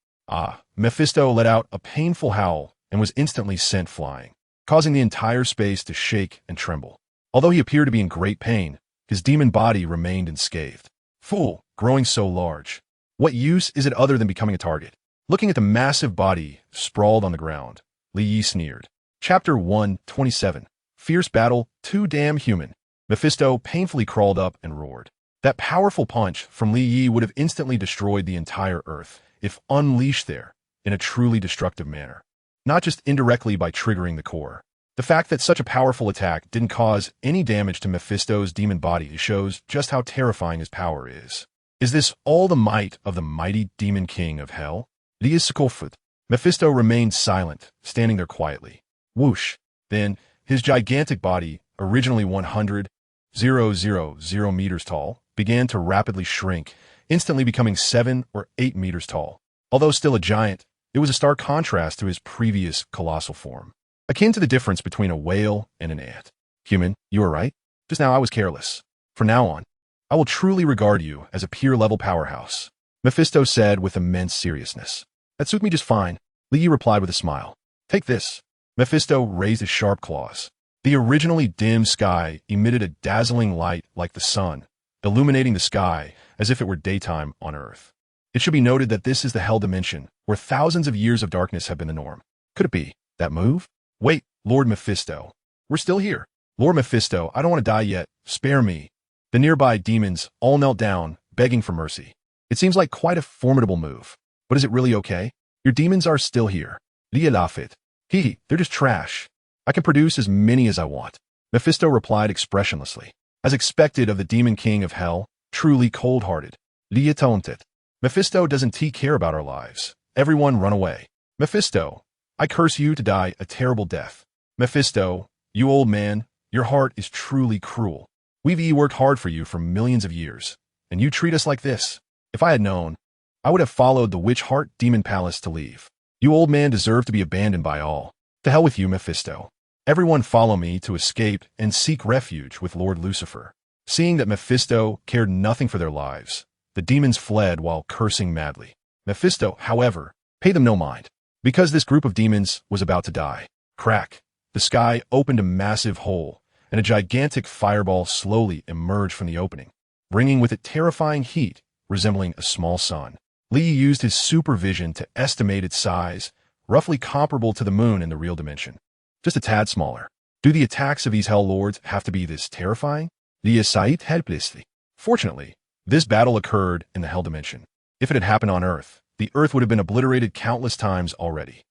Mephisto let out a painful howl and was instantly sent flying, causing the entire space to shake and tremble. Although he appeared to be in great pain, his demon body remained unscathed. Fool, growing so large. What use is it other than becoming a target? Looking at the massive body sprawled on the ground, Li sneered. Chapter 127. Fierce battle, too damn human. Mephisto painfully crawled up and roared. That powerful punch from Li Yi would have instantly destroyed the entire Earth if unleashed there in a truly destructive manner. Not just indirectly by triggering the core. The fact that such a powerful attack didn't cause any damage to Mephisto's demon body shows just how terrifying his power is. Is this all the might of the mighty demon king of hell? Mephisto remained silent, standing there quietly. Whoosh. Then, his gigantic body, originally 100,000 meters tall, began to rapidly shrink, instantly becoming 7 or 8 meters tall. Although still a giant, it was a stark contrast to his previous colossal form, akin to the difference between a whale and an ant. Human, you were right. Just now I was careless. From now on, I will truly regard you as a peer-level powerhouse, Mephisto said with immense seriousness. That suits me just fine, Li replied with a smile. Take this. Mephisto raised his sharp claws. The originally dim sky emitted a dazzling light like the sun, illuminating the sky as if it were daytime on Earth. It should be noted that this is the hell dimension, where thousands of years of darkness have been the norm. Could it be that move? Wait, Lord Mephisto. We're still here. Lord Mephisto, I don't want to die yet. Spare me. The nearby demons all knelt down, begging for mercy. It seems like quite a formidable move. But is it really okay? Your demons are still here. Lia laughed. They're just trash. I can produce as many as I want. Mephisto replied expressionlessly. As expected of the demon king of hell, truly cold-hearted. Lia taunted. Mephisto doesn't care about our lives. Everyone run away. Mephisto, I curse you to die a terrible death. Mephisto, you old man, your heart is truly cruel. We've worked hard for you for millions of years, and you treat us like this. If I had known, I would have followed the witch heart demon palace to leave. You old man deserve to be abandoned by all. To hell with you, Mephisto. Everyone follow me to escape and seek refuge with Lord Lucifer. Seeing that Mephisto cared nothing for their lives, the demons fled while cursing madly. Mephisto, however, paid them no mind, because this group of demons was about to die. Crack! The sky opened a massive hole, and a gigantic fireball slowly emerged from the opening, bringing with it terrifying heat resembling a small sun. Lee used his supervision to estimate its size, roughly comparable to the moon in the real dimension. Just a tad smaller. Do the attacks of these hell lords have to be this terrifying? YeSlaps helplessly. Fortunately, this battle occurred in the hell dimension. If it had happened on Earth, the Earth would have been obliterated countless times already.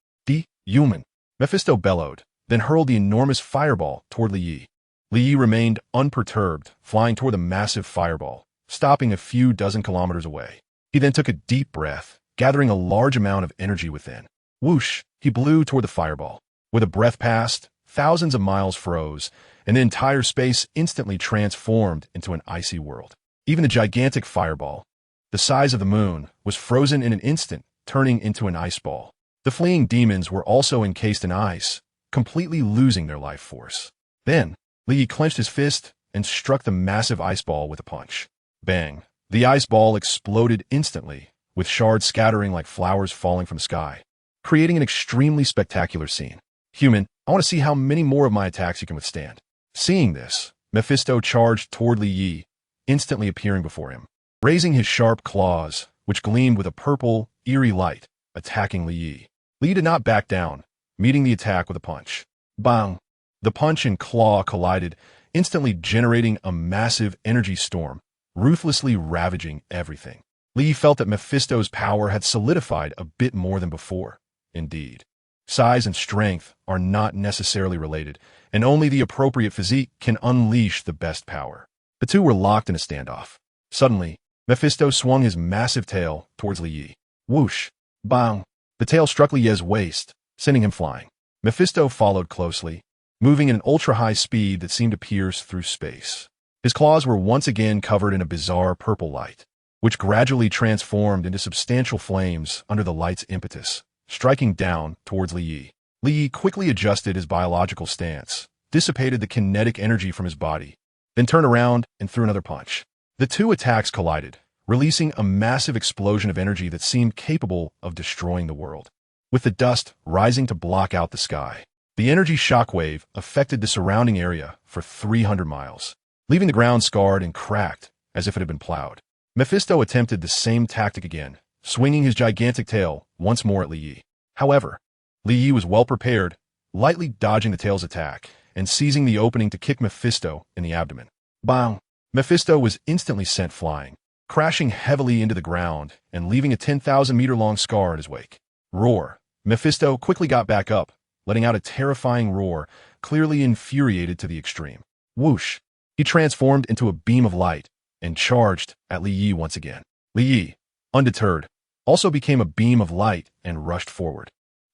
Human. Mephisto bellowed, then hurled the enormous fireball toward Lee. Lee remained unperturbed, flying toward the massive fireball, stopping a few dozen kilometers away. He then took a deep breath, gathering a large amount of energy within. Whoosh! He blew toward the fireball. With a breath passed, thousands of miles froze, and the entire space instantly transformed into an icy world. Even the gigantic fireball, the size of the moon, was frozen in an instant, turning into an ice ball. The fleeing demons were also encased in ice, completely losing their life force. Then, Lee clenched his fist and struck the massive ice ball with a punch. Bang! The ice ball exploded instantly, with shards scattering like flowers falling from the sky, creating an extremely spectacular scene. Human, I want to see how many more of my attacks you can withstand. Seeing this, Mephisto charged toward Lee, instantly appearing before him, raising his sharp claws, which gleamed with a purple, eerie light, attacking Lee. Lee did not back down, meeting the attack with a punch. Bang! The punch and claw collided, instantly generating a massive energy storm, ruthlessly ravaging everything. Lee felt that Mephisto's power had solidified a bit more than before. Indeed, size and strength are not necessarily related, and only the appropriate physique can unleash the best power. The two were locked in a standoff. Suddenly, Mephisto swung his massive tail towards Lee. Whoosh! Bang! The tail struck Lee's waist, sending him flying. Mephisto followed closely, moving at an ultra-high speed that seemed to pierce through space. His claws were once again covered in a bizarre purple light, which gradually transformed into substantial flames under the light's impetus, striking down towards Lee. Lee quickly adjusted his biological stance, dissipated the kinetic energy from his body, then turned around and threw another punch. The two attacks collided, releasing a massive explosion of energy that seemed capable of destroying the world. With the dust rising to block out the sky, the energy shockwave affected the surrounding area for 300 miles, leaving the ground scarred and cracked as if it had been plowed. Mephisto attempted the same tactic again, swinging his gigantic tail once more at Lee. However, Lee was well prepared, lightly dodging the tail's attack and seizing the opening to kick Mephisto in the abdomen. Bang! Mephisto was instantly sent flying, crashing heavily into the ground and leaving a 10,000-meter-long scar in his wake. Roar! Mephisto quickly got back up, letting out a terrifying roar, clearly infuriated to the extreme. Whoosh! He transformed into a beam of light and charged at Lee once again. Lee, undeterred, also became a beam of light and rushed forward.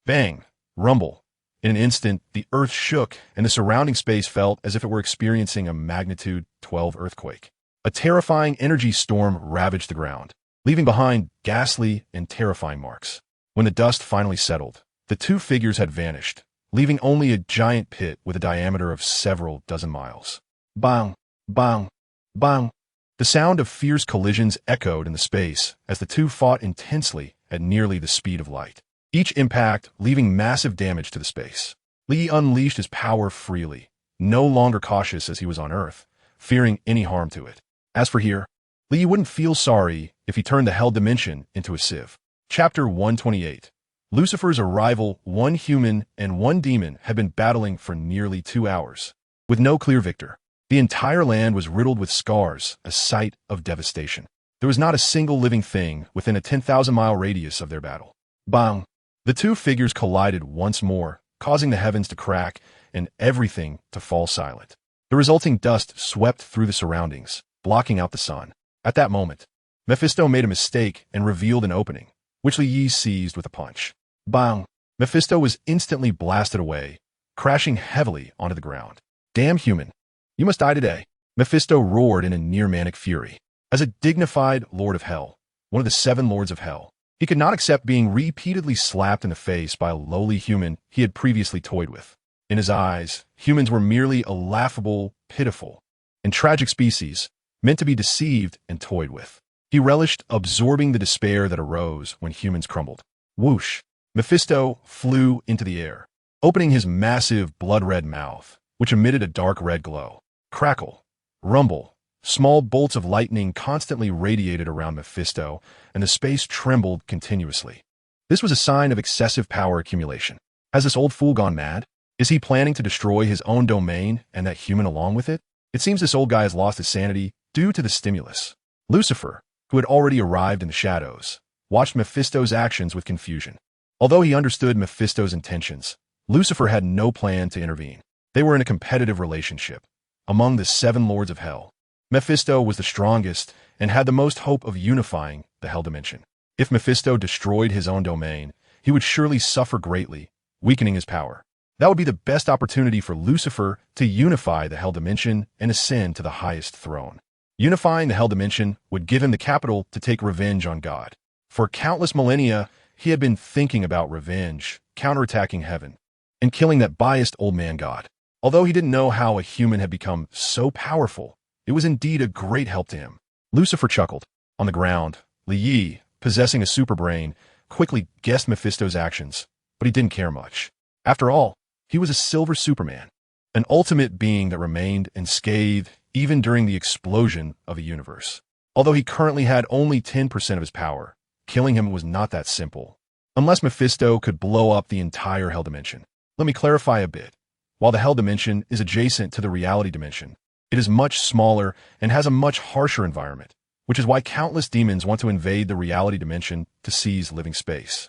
Bang! Rumble! In an instant, the earth shook and the surrounding space felt as if it were experiencing a magnitude 12 earthquake. A terrifying energy storm ravaged the ground, leaving behind ghastly and terrifying marks. When the dust finally settled, the two figures had vanished, leaving only a giant pit with a diameter of several dozen miles. Bang! Bang! Bang! The sound of fierce collisions echoed in the space as the two fought intensely at nearly the speed of light, each impact leaving massive damage to the space. Lee unleashed his power freely, no longer cautious as he was on Earth, fearing any harm to it. As for here, Lee wouldn't feel sorry if he turned the hell dimension into a sieve. Chapter 128. Lucifer's arrival. One human and one demon had been battling for nearly 2 hours, with no clear victor. The entire land was riddled with scars, a sight of devastation. There was not a single living thing within a 10,000-mile radius of their battle. Bang! The two figures collided once more, causing the heavens to crack and everything to fall silent. The resulting dust swept through the surroundings, blocking out the sun. At that moment, Mephisto made a mistake and revealed an opening, which Li Yi seized with a punch. Bang! Mephisto was instantly blasted away, crashing heavily onto the ground. Damn human! You must die today! Mephisto roared in a near-manic fury. As a dignified Lord of Hell, one of the 7 Lords of Hell, he could not accept being repeatedly slapped in the face by a lowly human he had previously toyed with. In his eyes, humans were merely a laughable, pitiful, and tragic species, meant to be deceived and toyed with. He relished absorbing the despair that arose when humans crumbled. Whoosh! Mephisto flew into the air, opening his massive blood-red mouth, which emitted a dark red glow. Crackle, rumble, small bolts of lightning constantly radiated around Mephisto, and the space trembled continuously. This was a sign of excessive power accumulation. Has this old fool gone mad? Is he planning to destroy his own domain and that human along with it? It seems this old guy has lost his sanity due to the stimulus. Lucifer, who had already arrived in the shadows, watched Mephisto's actions with confusion. Although he understood Mephisto's intentions, Lucifer had no plan to intervene. They were in a competitive relationship. Among the 7 Lords of Hell, Mephisto was the strongest and had the most hope of unifying the Hell Dimension. If Mephisto destroyed his own domain, he would surely suffer greatly, weakening his power. That would be the best opportunity for Lucifer to unify the Hell Dimension and ascend to the highest throne. Unifying the Hell Dimension would give him the capital to take revenge on God. For countless millennia, he had been thinking about revenge, counterattacking heaven, and killing that biased old man God. Although he didn't know how a human had become so powerful, it was indeed a great help to him. Lucifer chuckled. On the ground, Li Yi, possessing a superbrain, quickly guessed Mephisto's actions, but he didn't care much. After all, he was a silver Superman, an ultimate being that remained unscathed even during the explosion of a universe. Although he currently had only 10% of his power, killing him was not that simple, unless Mephisto could blow up the entire Hell Dimension. Let me clarify a bit. While the Hell Dimension is adjacent to the reality dimension, it is much smaller and has a much harsher environment, which is why countless demons want to invade the reality dimension to seize living space.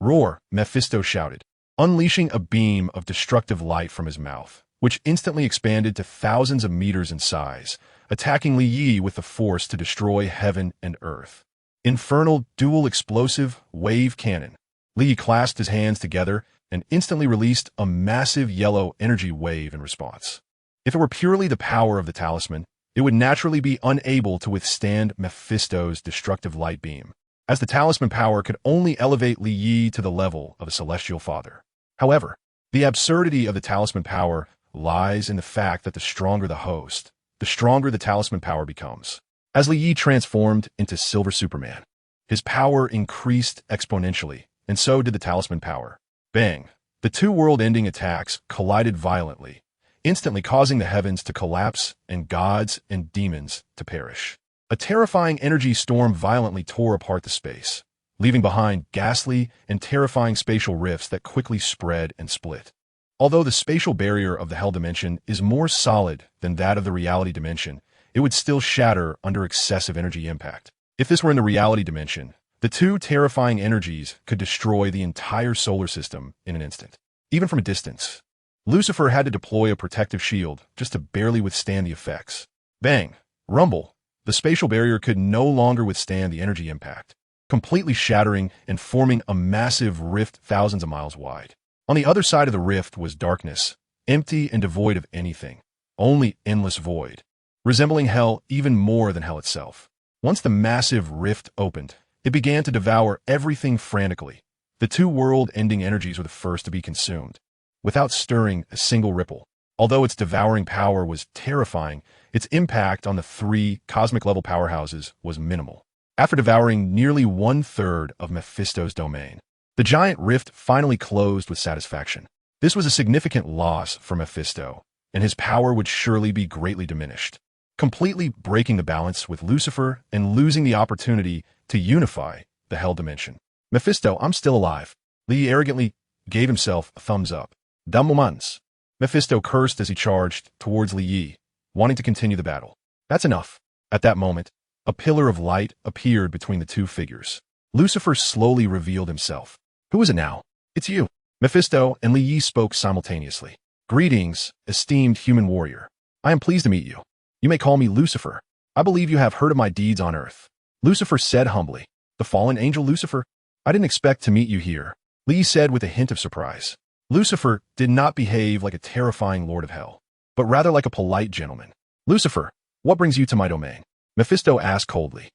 Roar, Mephisto shouted, unleashing a beam of destructive light from his mouth, which instantly expanded to thousands of meters in size, attacking Li Yi with the force to destroy heaven and earth. Infernal dual explosive wave cannon. Li Yi clasped his hands together and instantly released a massive yellow energy wave in response. If it were purely the power of the talisman, it would naturally be unable to withstand Mephisto's destructive light beam, as the talisman power could only elevate Li Yi to the level of a celestial father. However, the absurdity of the talisman power lies in the fact that the stronger the host, the stronger the talisman power becomes. As Li Yi transformed into Silver Superman, his power increased exponentially, and so did the talisman power. Bang! The 2 world-ending attacks collided violently, instantly causing the heavens to collapse and gods and demons to perish. A terrifying energy storm violently tore apart the space, leaving behind ghastly and terrifying spatial rifts that quickly spread and split. Although the spatial barrier of the Hell Dimension is more solid than that of the reality dimension, it would still shatter under excessive energy impact. If this were in the reality dimension, the 2 terrifying energies could destroy the entire solar system in an instant. Even from a distance, Lucifer had to deploy a protective shield just to barely withstand the effects. Bang! Rumble! The spatial barrier could no longer withstand the energy impact, completely shattering and forming a massive rift thousands of miles wide. On the other side of the rift was darkness, empty and devoid of anything, only endless void, resembling hell even more than hell itself. Once the massive rift opened, it began to devour everything frantically. The 2 world-ending energies were the first to be consumed, without stirring a single ripple. Although its devouring power was terrifying, its impact on the 3 cosmic-level powerhouses was minimal. After devouring nearly 1/3 of Mephisto's domain, the giant rift finally closed with satisfaction. This was a significant loss for Mephisto, and his power would surely be greatly diminished, completely breaking the balance with Lucifer and losing the opportunity to unify the Hell Dimension. Mephisto, I'm still alive. Li arrogantly gave himself a thumbs up. Talismans. Mephisto cursed as he charged towards Li Yi, wanting to continue the battle. That's enough. At that moment, a pillar of light appeared between the 2 figures. Lucifer slowly revealed himself. Who is it now? It's you. Mephisto and Li Yi spoke simultaneously. Greetings, esteemed human warrior. I am pleased to meet you. You may call me Lucifer. I believe you have heard of my deeds on earth. Lucifer said humbly. The fallen angel Lucifer? I didn't expect to meet you here, Li said with a hint of surprise. Lucifer did not behave like a terrifying lord of hell, but rather like a polite gentleman. Lucifer, what brings you to my domain? Mephisto asked coldly.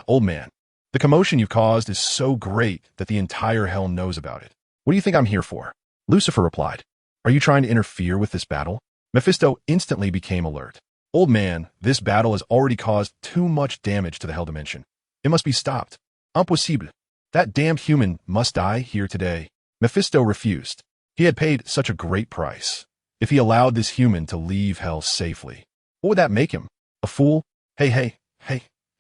Old man. The commotion you've caused is so great that the entire hell knows about it. What do you think I'm here for? Lucifer replied. Are you trying to interfere with this battle? Mephisto instantly became alert. Old man, this battle has already caused too much damage to the hell dimension. It must be stopped. Impossible. That damned human must die here today. Mephisto refused. He had paid such a great price. If he allowed this human to leave hell safely, what would that make him? A fool? Hey,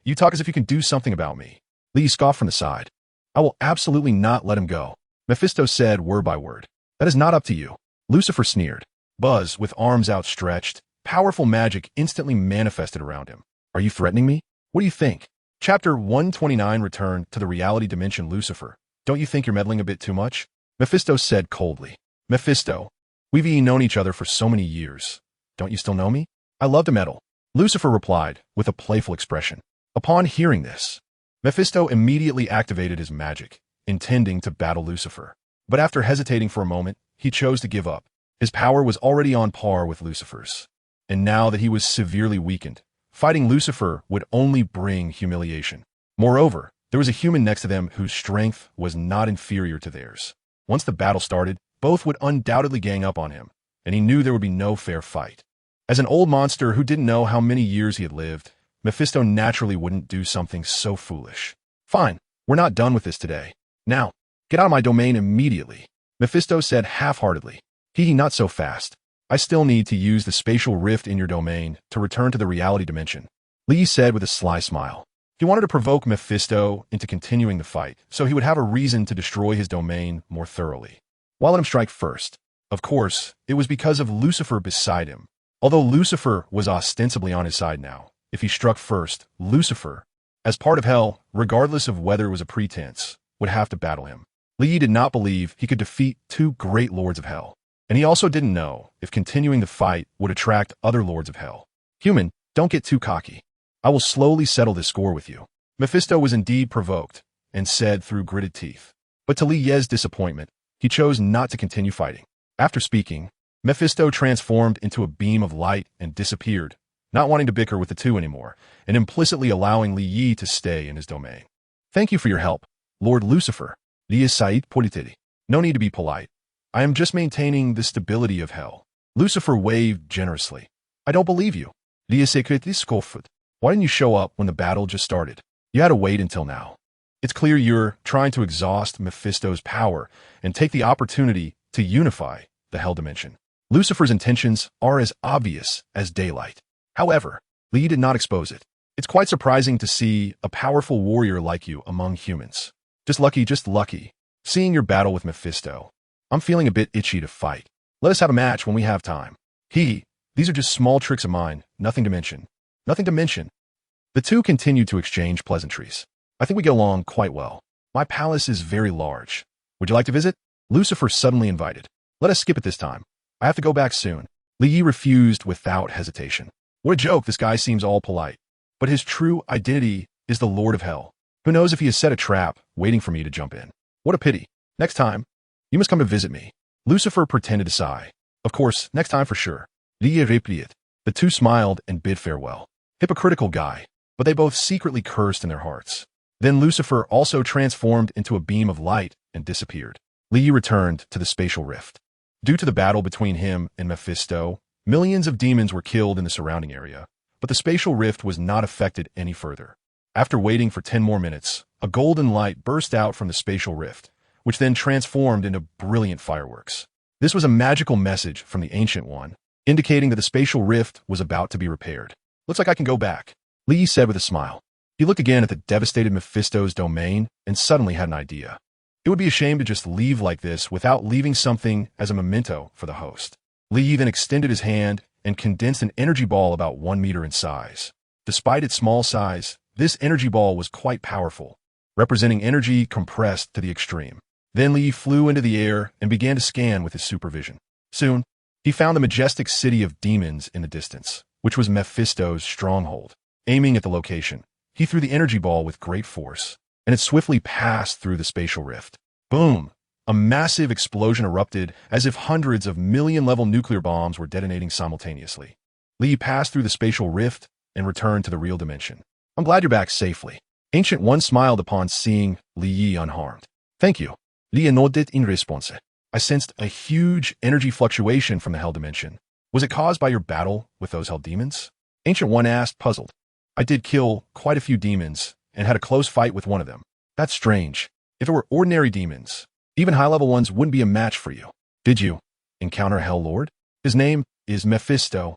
you talk as if you can do something about me. Li scoffed from the side. I will absolutely not let him go. Mephisto said word by word. That is not up to you. Lucifer sneered. Buzz, with arms outstretched, powerful magic instantly manifested around him. Are you threatening me? What do you think? Chapter 129 Return to the Reality Dimension. Lucifer, don't you think you're meddling a bit too much? Mephisto said coldly. Mephisto, we've known each other for so many years. Don't you still know me? I love to meddle. Lucifer replied, with a playful expression. Upon hearing this, Mephisto immediately activated his magic, intending to battle Lucifer. But after hesitating for a moment, he chose to give up. His power was already on par with Lucifer's. And now that he was severely weakened, fighting Lucifer would only bring humiliation. Moreover, there was a human next to them whose strength was not inferior to theirs. Once the battle started, both would undoubtedly gang up on him, and he knew there would be no fair fight. As an old monster who didn't know how many years he had lived, Mephisto naturally wouldn't do something so foolish. Fine, we're not done with this today. Now, get out of my domain immediately, Mephisto said half-heartedly. Not so fast. I still need to use the spatial rift in your domain to return to the reality dimension, Li said with a sly smile. He wanted to provoke Mephisto into continuing the fight, so he would have a reason to destroy his domain more thoroughly. Why let him strike first? Of course, it was because of Lucifer beside him. Although Lucifer was ostensibly on his side now, if he struck first, Lucifer, as part of hell, regardless of whether it was a pretense, would have to battle him. Li did not believe he could defeat two great lords of hell. And he also didn't know if continuing the fight would attract other lords of hell. Human, don't get too cocky. I will slowly settle this score with you. Mephisto was indeed provoked, and said through gritted teeth. But to Li's disappointment, he chose not to continue fighting. After speaking, Mephisto transformed into a beam of light and disappeared, not wanting to bicker with the two anymore, and implicitly allowing Li to stay in his domain. Thank you for your help, Lord Lucifer. Li Said politely. No need to be polite. I am just maintaining the stability of hell. Lucifer waved generously. I don't believe you. Li secretly scoffed. Why didn't you show up when the battle just started? You had to wait until now. It's clear you're trying to exhaust Mephisto's power and take the opportunity to unify the hell dimension. Lucifer's intentions are as obvious as daylight. However, Li did not expose it. It's quite surprising to see a powerful warrior like you among humans. Just lucky. Seeing your battle with Mephisto, I'm feeling a bit itchy to fight. Let us have a match when we have time. These are just small tricks of mine, nothing to mention. The two continued to exchange pleasantries. I think we get along quite well. My palace is very large. Would you like to visit? Lucifer suddenly invited. Let us skip it this time. I have to go back soon. Li refused without hesitation. What a joke, this guy seems all polite. But his true identity is the Lord of Hell. Who knows if he has set a trap waiting for me to jump in. What a pity. Next time, you must come to visit me. Lucifer pretended to sigh. Of course, next time for sure. Li replied. The two smiled and bid farewell. Hypocritical guy, but they both secretly cursed in their hearts. Then Lucifer also transformed into a beam of light and disappeared. Li returned to the spatial rift. Due to the battle between him and Mephisto, millions of demons were killed in the surrounding area, but the spatial rift was not affected any further. After waiting for 10 more minutes, a golden light burst out from the spatial rift, which then transformed into brilliant fireworks. This was a magical message from the Ancient One, indicating that the spatial rift was about to be repaired. Looks like I can go back, Li said with a smile. He looked again at the devastated Mephisto's domain and suddenly had an idea. It would be a shame to just leave like this without leaving something as a memento for the host. Li then extended his hand and condensed an energy ball about 1 meter in size. Despite its small size, this energy ball was quite powerful, representing energy compressed to the extreme. Then Li flew into the air and began to scan with his supervision. Soon, he found the majestic city of demons in the distance, which was Mephisto's stronghold. Aiming at the location, He threw the energy ball with great force, and it swiftly passed through the spatial rift. Boom! A massive explosion erupted as if hundreds of million-level nuclear bombs were detonating simultaneously. Li passed through the spatial rift and returned to the real dimension. I'm glad you're back safely. Ancient One smiled upon seeing Li Yi unharmed. Thank you. Li nodded in response. I sensed a huge energy fluctuation from the Hell Dimension. Was it caused by your battle with those Hell Demons? Ancient One asked, puzzled. I did kill quite a few demons and had a close fight with one of them. That's strange. If it were ordinary demons, even high-level ones wouldn't be a match for you. Did you encounter a Hell Lord? His name is Mephisto.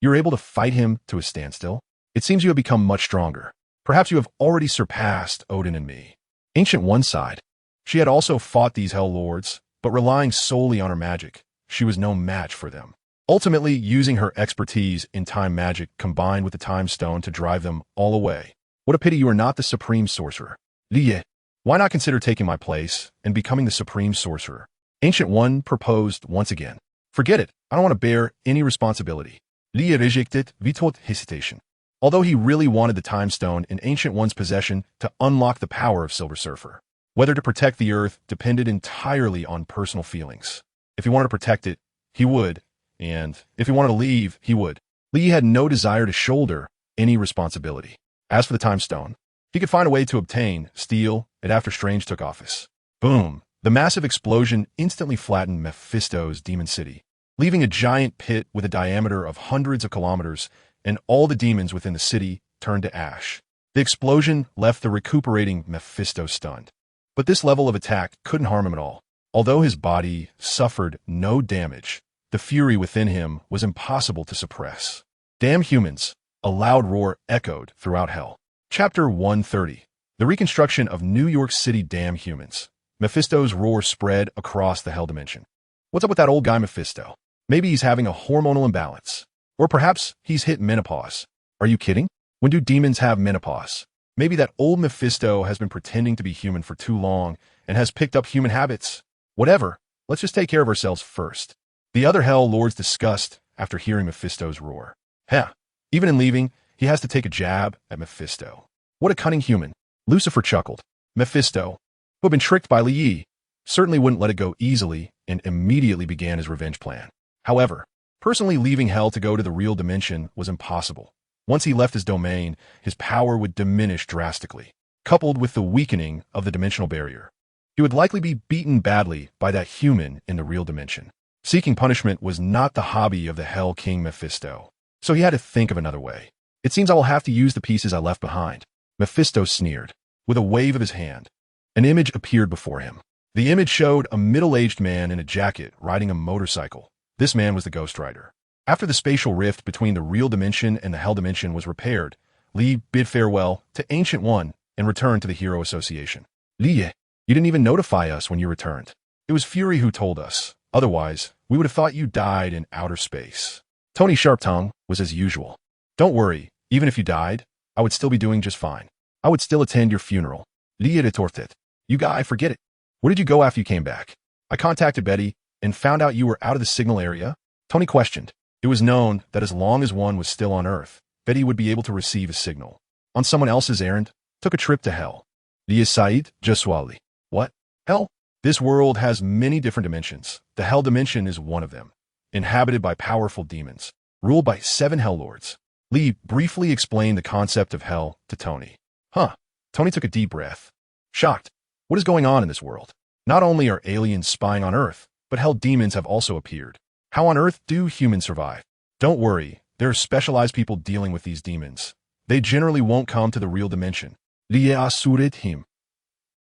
You were able to fight him to a standstill? It seems you have become much stronger. Perhaps you have already surpassed Odin and me. Ancient One sighed. She had also fought these Hell Lords, but relying solely on her magic, she was no match for them. Ultimately, using her expertise in time magic combined with the Time Stone to drive them all away. What a pity you are not the Supreme Sorcerer. Liye, why not consider taking my place and becoming the Supreme Sorcerer? Ancient One proposed once again. Forget it. I don't want to bear any responsibility. Liye rejected without hesitation. Although he really wanted the Time Stone in Ancient One's possession to unlock the power of Silver Surfer. Whether to protect the Earth depended entirely on personal feelings. If he wanted to protect it, he would, and if he wanted to leave, he would. Li had no desire to shoulder any responsibility. As for the Time Stone, he could find a way to obtain, steal, it after Strange took office. Boom! The massive explosion instantly flattened Mephisto's demon city, leaving a giant pit with a diameter of hundreds of kilometers, and all the demons within the city turned to ash. The explosion left the recuperating Mephisto stunned. But this level of attack couldn't harm him at all. Although his body suffered no damage, the fury within him was impossible to suppress. Damn humans! A loud roar echoed throughout hell. Chapter 130. The reconstruction of New York City. Damn humans. Mephisto's roar spread across the Hell Dimension. What's up with that old guy Mephisto? Maybe he's having a hormonal imbalance. Or perhaps he's hit menopause. Are you kidding? When do demons have menopause? Maybe that old Mephisto has been pretending to be human for too long and has picked up human habits. Whatever, let's just take care of ourselves first. The other Hell Lords discussed after hearing Mephisto's roar. Heh, even in leaving, he has to take a jab at Mephisto. What a cunning human. Lucifer chuckled. Mephisto, who had been tricked by Li Yi, certainly wouldn't let it go easily and immediately began his revenge plan. However, personally leaving Hell to go to the real dimension was impossible. Once he left his domain, his power would diminish drastically, coupled with the weakening of the dimensional barrier. He would likely be beaten badly by that human in the real dimension. Seeking punishment was not the hobby of the Hell King Mephisto, so he had to think of another way. It seems I will have to use the pieces I left behind. Mephisto sneered. With a wave of his hand, an image appeared before him. The image showed a middle-aged man in a jacket riding a motorcycle. This man was the Ghost Rider. After the spatial rift between the real dimension and the Hell Dimension was repaired, Li bid farewell to Ancient One and returned to the Hero Association. Li, you didn't even notify us when you returned. It was Fury who told us. Otherwise, we would have thought you died in outer space. Tony Sharptongue was as usual. Don't worry, even if you died, I would still be doing just fine. I would still attend your funeral. Li retorted. You guy, forget it. Where did you go after you came back? I contacted Betty and found out you were out of the signal area. Tony questioned. It was known that as long as one was still on Earth, Betty would be able to receive a signal. On someone else's errand, took a trip to Hell. Li Said Jaswali. What? Hell? This world has many different dimensions. The Hell Dimension is one of them, inhabited by powerful demons, ruled by 7 Hell Lords. Li briefly explained the concept of Hell to Tony. Huh. Tony took a deep breath. Shocked. What is going on in this world? Not only are aliens spying on Earth, but Hell Demons have also appeared. How on Earth do humans survive? Don't worry, there are specialized people dealing with these demons. They generally won't come to the real dimension. Li assured him.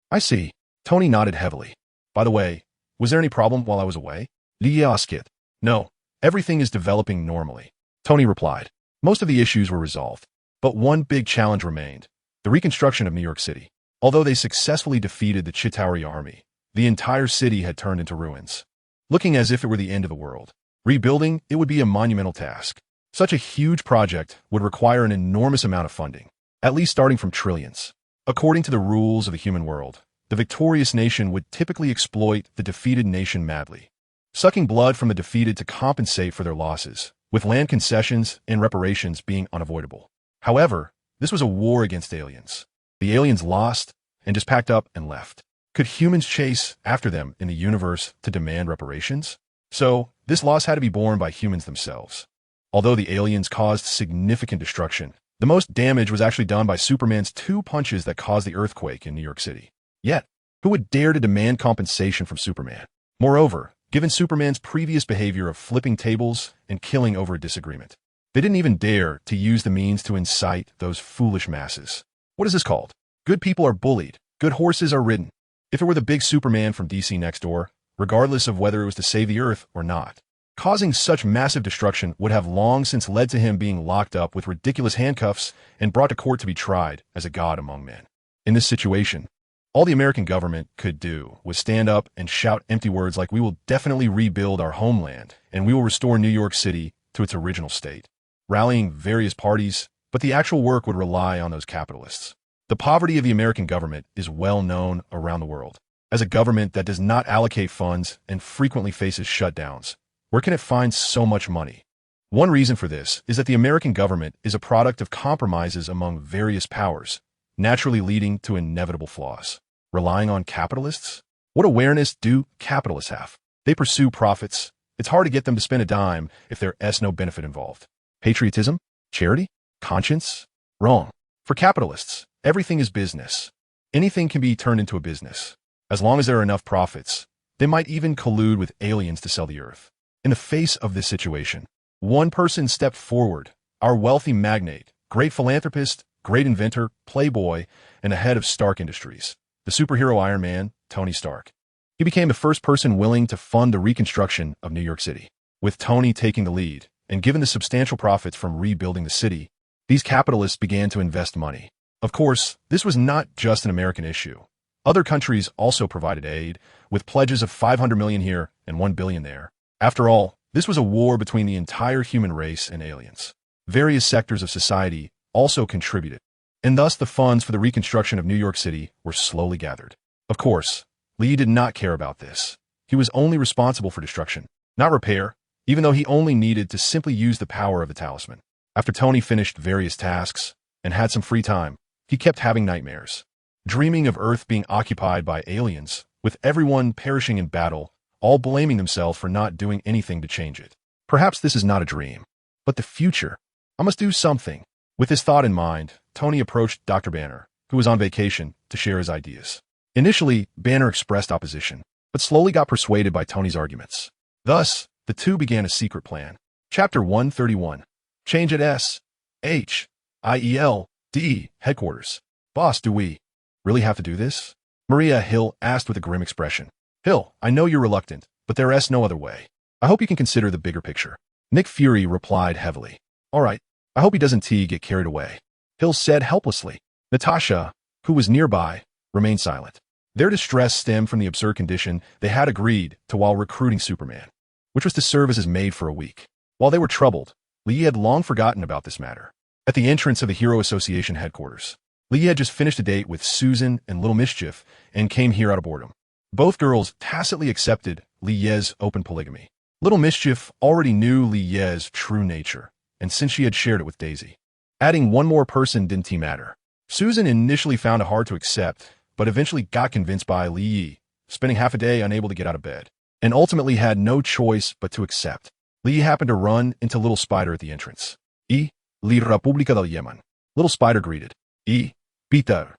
I see. Tony nodded heavily. By the way, was there any problem while I was away? Li asked. No, everything is developing normally. Tony replied. Most of the issues were resolved, but one big challenge remained. The reconstruction of New York City. Although they successfully defeated the Chitauri army, the entire city had turned into ruins, looking as if it were the end of the world. Rebuilding it would be a monumental task. Such a huge project would require an enormous amount of funding, at least starting from trillions. According to the rules of the human world, the victorious nation would typically exploit the defeated nation madly, sucking blood from the defeated to compensate for their losses, with land concessions and reparations being unavoidable. However, This was a war against aliens. The aliens lost and just packed up and left. Could humans chase after them in the universe to demand reparations? So, this loss had to be borne by humans themselves. Although the aliens caused significant destruction, the most damage was actually done by Superman's 2 punches that caused the earthquake in New York City. Yet, who would dare to demand compensation from Superman? Moreover, given Superman's previous behavior of flipping tables and killing over a disagreement, they didn't even dare to use the means to incite those foolish masses. What is this called? Good people are bullied. Good horses are ridden. If it were the big Superman from DC next door, regardless of whether it was to save the Earth or not, causing such massive destruction would have long since led to him being locked up with ridiculous handcuffs and brought to court to be tried as a god among men. In this situation, all the American government could do was stand up and shout empty words like, "We will definitely rebuild our homeland, and we will restore New York City to its original state," rallying various parties, but the actual work would rely on those capitalists. The poverty of the American government is well known around the world. As a government that does not allocate funds and frequently faces shutdowns, where can it find so much money? One reason for this is that the American government is a product of compromises among various powers, naturally leading to inevitable flaws. Relying on capitalists? What awareness do capitalists have? They pursue profits. It's hard to get them to spend a dime if there's no benefit involved. Patriotism? Charity? Conscience? Wrong. For capitalists, everything is business. Anything can be turned into a business. As long as there are enough profits, they might even collude with aliens to sell the Earth. In the face of this situation, one person stepped forward, our wealthy magnate, great philanthropist, great inventor, playboy, and the head of Stark Industries, the superhero Iron Man, Tony Stark. He became the first person willing to fund the reconstruction of New York City. With Tony taking the lead, and given the substantial profits from rebuilding the city, these capitalists began to invest money. Of course, this was not just an American issue. Other countries also provided aid, with pledges of $500 million here and $1 billion there. After all, this was a war between the entire human race and aliens. Various sectors of society also contributed, and thus the funds for the reconstruction of New York City were slowly gathered. Of course, Lee did not care about this. He was only responsible for destruction, not repair, even though he only needed to simply use the power of the talisman. After Tony finished various tasks and had some free time, he kept having nightmares, dreaming of Earth being occupied by aliens, with everyone perishing in battle, all blaming themselves for not doing anything to change it. Perhaps this is not a dream, but the future. I must do something. With this thought in mind, Tony approached Dr. Banner, who was on vacation, to share his ideas. Initially, Banner expressed opposition, but slowly got persuaded by Tony's arguments. Thus, the two began a secret plan. Chapter 131. Change at S.H.I.E.L.D. headquarters. Boss, do we really have to do this? Maria Hill asked with a grim expression. Hill, I know you're reluctant, but there's no other way. I hope you can consider the bigger picture. Nick Fury replied heavily. All right, I hope he doesn't get carried away. Hill said helplessly. Natasha, who was nearby, remained silent. Their distress stemmed from the absurd condition they had agreed to while recruiting Superman, which was to serve as his maid for a week. While they were troubled, Lee had long forgotten about this matter. At the entrance of the Hero Association headquarters, Lee had just finished a date with Susan and Little Mischief and came here out of boredom. Both girls tacitly accepted Lee Ye's open polygamy. Little Mischief already knew Lee Ye's true nature, and since she had shared it with Daisy, adding one more person didn't matter. Susan initially found it hard to accept, but eventually got convinced by Lee Ye, spending half a day unable to get out of bed, and ultimately had no choice but to accept. Lee happened to run into Little Spider at the entrance. La República del Yemen. Little Spider greeted. Peter.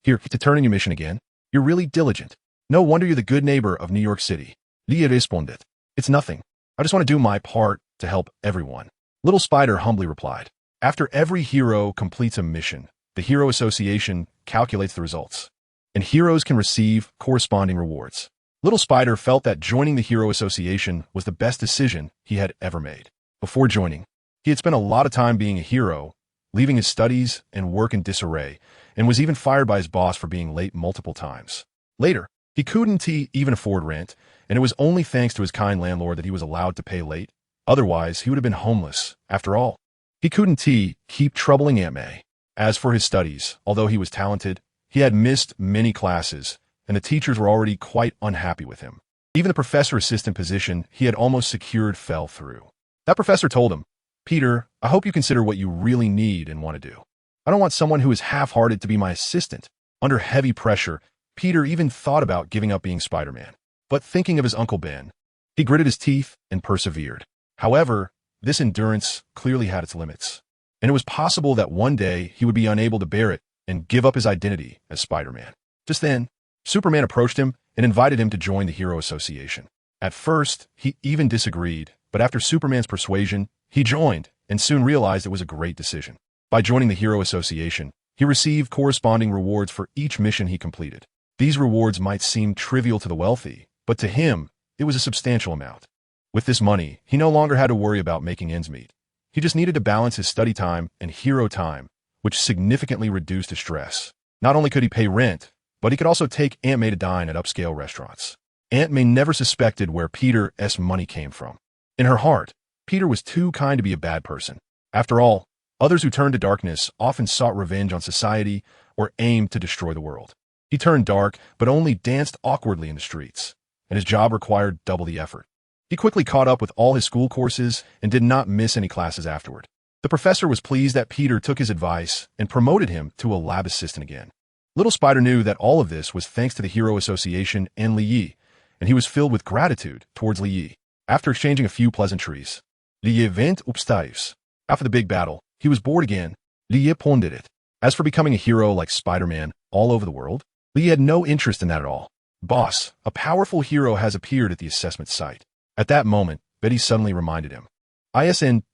Here, to turn in your mission again. You're really diligent. No wonder you're the good neighbor of New York City. Lee responded. It's nothing. I just want to do my part to help everyone. Little Spider humbly replied. After every hero completes a mission, the Hero Association calculates the results, and heroes can receive corresponding rewards. Little Spider felt that joining the Hero Association was the best decision he had ever made. Before joining, he had spent a lot of time being a hero, leaving his studies and work in disarray, and was even fired by his boss for being late multiple times. Later, he couldn't even afford rent, and it was only thanks to his kind landlord that he was allowed to pay late. Otherwise, he would have been homeless. After all, he couldn't keep troubling Aunt May. As for his studies, although he was talented, he had missed many classes, and the teachers were already quite unhappy with him. Even the professor assistant position he had almost secured fell through. That professor told him, Peter, I hope you consider what you really need and want to do. I don't want someone who is half-hearted to be my assistant. Under heavy pressure, Peter even thought about giving up being Spider-Man. But thinking of his Uncle Ben, he gritted his teeth and persevered. However, this endurance clearly had its limits, and it was possible that one day he would be unable to bear it and give up his identity as Spider-Man. Just then, Superman approached him and invited him to join the Hero Association. At first, he even disagreed, but after Superman's persuasion, he joined and soon realized it was a great decision. By joining the Hero Association, he received corresponding rewards for each mission he completed. These rewards might seem trivial to the wealthy, but to him, it was a substantial amount. With this money, he no longer had to worry about making ends meet. He just needed to balance his study time and hero time, which significantly reduced his stress. Not only could he pay rent, but he could also take Aunt May to dine at upscale restaurants. Aunt May never suspected where Peter's money came from. In her heart, Peter was too kind to be a bad person. After all, others who turned to darkness often sought revenge on society or aimed to destroy the world. He turned dark, but only danced awkwardly in the streets, and his job required double the effort. He quickly caught up with all his school courses and did not miss any classes afterward. The professor was pleased that Peter took his advice and promoted him to a lab assistant again. Little Spider knew that all of this was thanks to the Hero Association and Li Yi, and he was filled with gratitude towards Li Yi. After exchanging a few pleasantries, Li Yi went upstairs. After the big battle, he was bored again. Li Yi pondered it. As for becoming a hero like Spider-Man all over the world, Li Yi had no interest in that at all. Boss, a powerful hero has appeared at the assessment site. At that moment, Betty suddenly reminded him. Isn't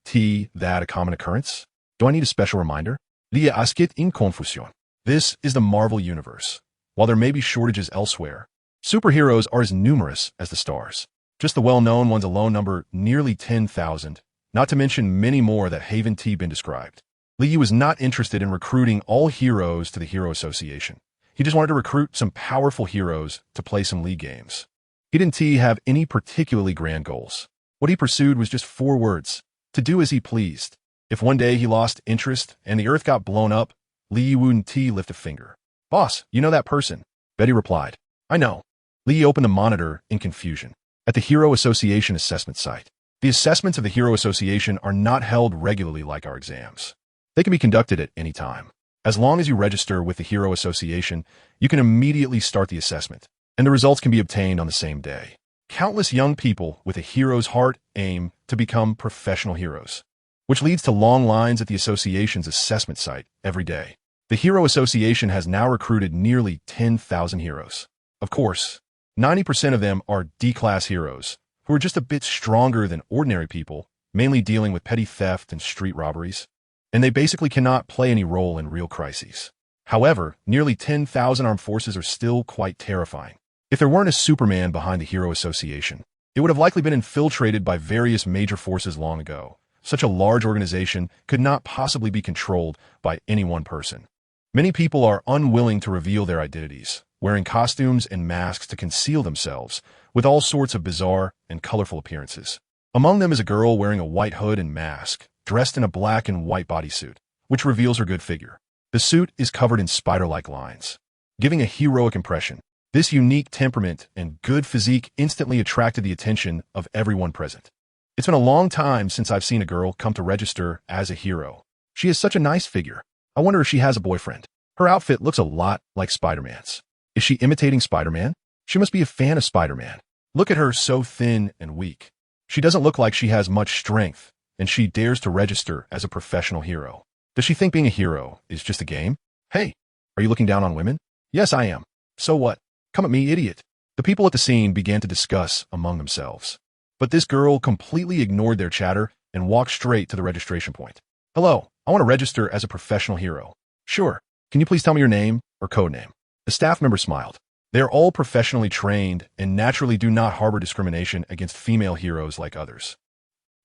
that a common occurrence? Do I need a special reminder? Li Yi asked in confusion. This is the Marvel Universe. While there may be shortages elsewhere, superheroes are as numerous as the stars. Just the well-known ones alone number nearly 10,000, not to mention many more that haven't been described. Li Yi was not interested in recruiting all heroes to the Hero Association. He just wanted to recruit some powerful heroes to play some league games. He didn't have any particularly grand goals. What he pursued was just 4 words: to do as he pleased. If one day he lost interest and the earth got blown up, Li Yi wouldn't lift a finger. Boss, you know that person? Betty replied. I know. Li Yi opened the monitor in confusion. At the Hero Association assessment site, the assessments of the Hero Association are not held regularly like our exams. They can be conducted at any time. As long as you register with the Hero Association, you can immediately start the assessment, and the results can be obtained on the same day. Countless young people with a hero's heart aim to become professional heroes, which leads to long lines at the association's assessment site every day. The Hero Association has now recruited nearly 10,000 heroes. Of course, 90% of them are D-class heroes, who are just a bit stronger than ordinary people, mainly dealing with petty theft and street robberies, and they basically cannot play any role in real crises. However, nearly 10,000 armed forces are still quite terrifying. If there weren't a Superman behind the Hero Association, it would have likely been infiltrated by various major forces long ago. Such a large organization could not possibly be controlled by any one person. Many people are unwilling to reveal their identities, wearing costumes and masks to conceal themselves, with all sorts of bizarre and colorful appearances. Among them is a girl wearing a white hood and mask, dressed in a black and white bodysuit, which reveals her good figure. The suit is covered in spider-like lines, giving a heroic impression. This unique temperament and good physique instantly attracted the attention of everyone present. It's been a long time since I've seen a girl come to register as a hero. She has such a nice figure. I wonder if she has a boyfriend. Her outfit looks a lot like Spider-Man's. Is she imitating Spider-Man? She must be a fan of Spider-Man. Look at her, so thin and weak. She doesn't look like she has much strength, and she dares to register as a professional hero. Does she think being a hero is just a game? Hey, are you looking down on women? Yes, I am. So what? Come at me, idiot. The people at the scene began to discuss among themselves. But this girl completely ignored their chatter and walked straight to the registration point. Hello, I want to register as a professional hero. Sure. Can you please tell me your name or code name? The staff member smiled. They are all professionally trained and naturally do not harbor discrimination against female heroes like others.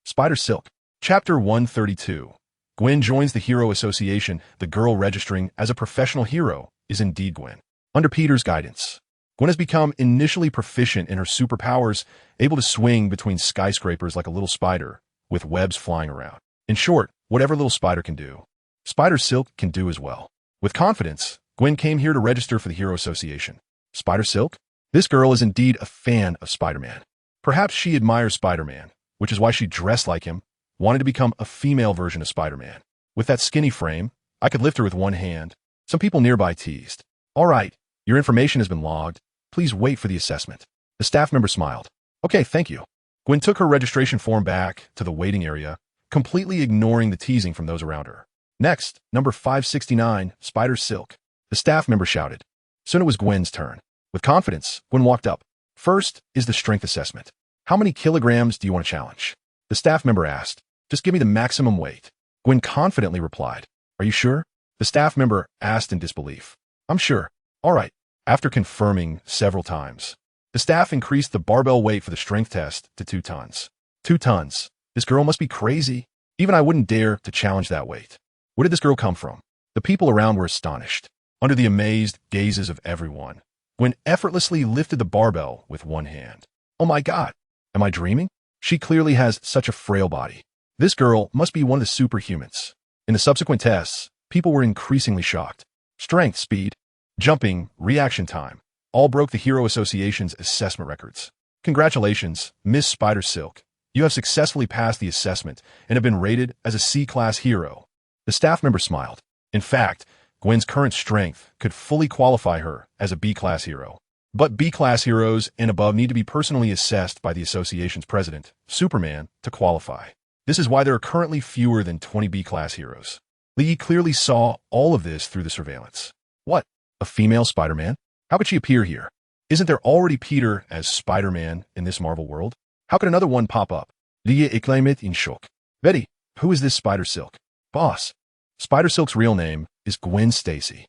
Spider Silk. Chapter 132. Gwen joins the Hero Association. The girl registering as a professional hero is indeed Gwen. Under Peter's guidance, Gwen has become initially proficient in her superpowers, able to swing between skyscrapers like a little spider, with webs flying around. In short, whatever little spider can do, Spider Silk can do as well. With confidence, Gwen came here to register for the Hero Association. Spider Silk? This girl is indeed a fan of Spider-Man. Perhaps she admires Spider-Man, which is why she dressed like him, wanted to become a female version of Spider-Man. With that skinny frame, I could lift her with one hand. Some people nearby teased. All right, your information has been logged. Please wait for the assessment. The staff member smiled. Okay, thank you. Gwen took her registration form back to the waiting area, completely ignoring the teasing from those around her. Next, number 569, Spider Silk. The staff member shouted. Soon it was Gwen's turn. With confidence, Gwen walked up. First is the strength assessment. How many kilograms do you want to challenge? The staff member asked. Just give me the maximum weight. Gwen confidently replied. Are you sure? The staff member asked in disbelief. I'm sure. All right. After confirming several times, the staff increased the barbell weight for the strength test to 2 tons. 2 tons. This girl must be crazy. Even I wouldn't dare to challenge that weight. Where did this girl come from? The people around were astonished. Under the amazed gazes of everyone, Gwen effortlessly lifted the barbell with one hand. Oh my God. Am I dreaming? She clearly has such a frail body. This girl must be one of the superhumans. In the subsequent tests, people were increasingly shocked. Strength, speed, jumping, reaction time, all broke the Hero Association's assessment records. Congratulations, Miss Spider Silk. You have successfully passed the assessment and have been rated as a C-class hero. The staff member smiled. In fact, Gwen's current strength could fully qualify her as a B-class hero. But B-class heroes and above need to be personally assessed by the association's president, Superman, to qualify. This is why there are currently fewer than 20 B-class heroes. Lee clearly saw all of this through the surveillance. What? A female Spider-Man? How could she appear here? Isn't there already Peter as Spider-Man in this Marvel world? How could another one pop up? Lee exclaimed in shock. Betty, who is this Spider Silk? Boss. Spider Silk's real name is Gwen Stacy.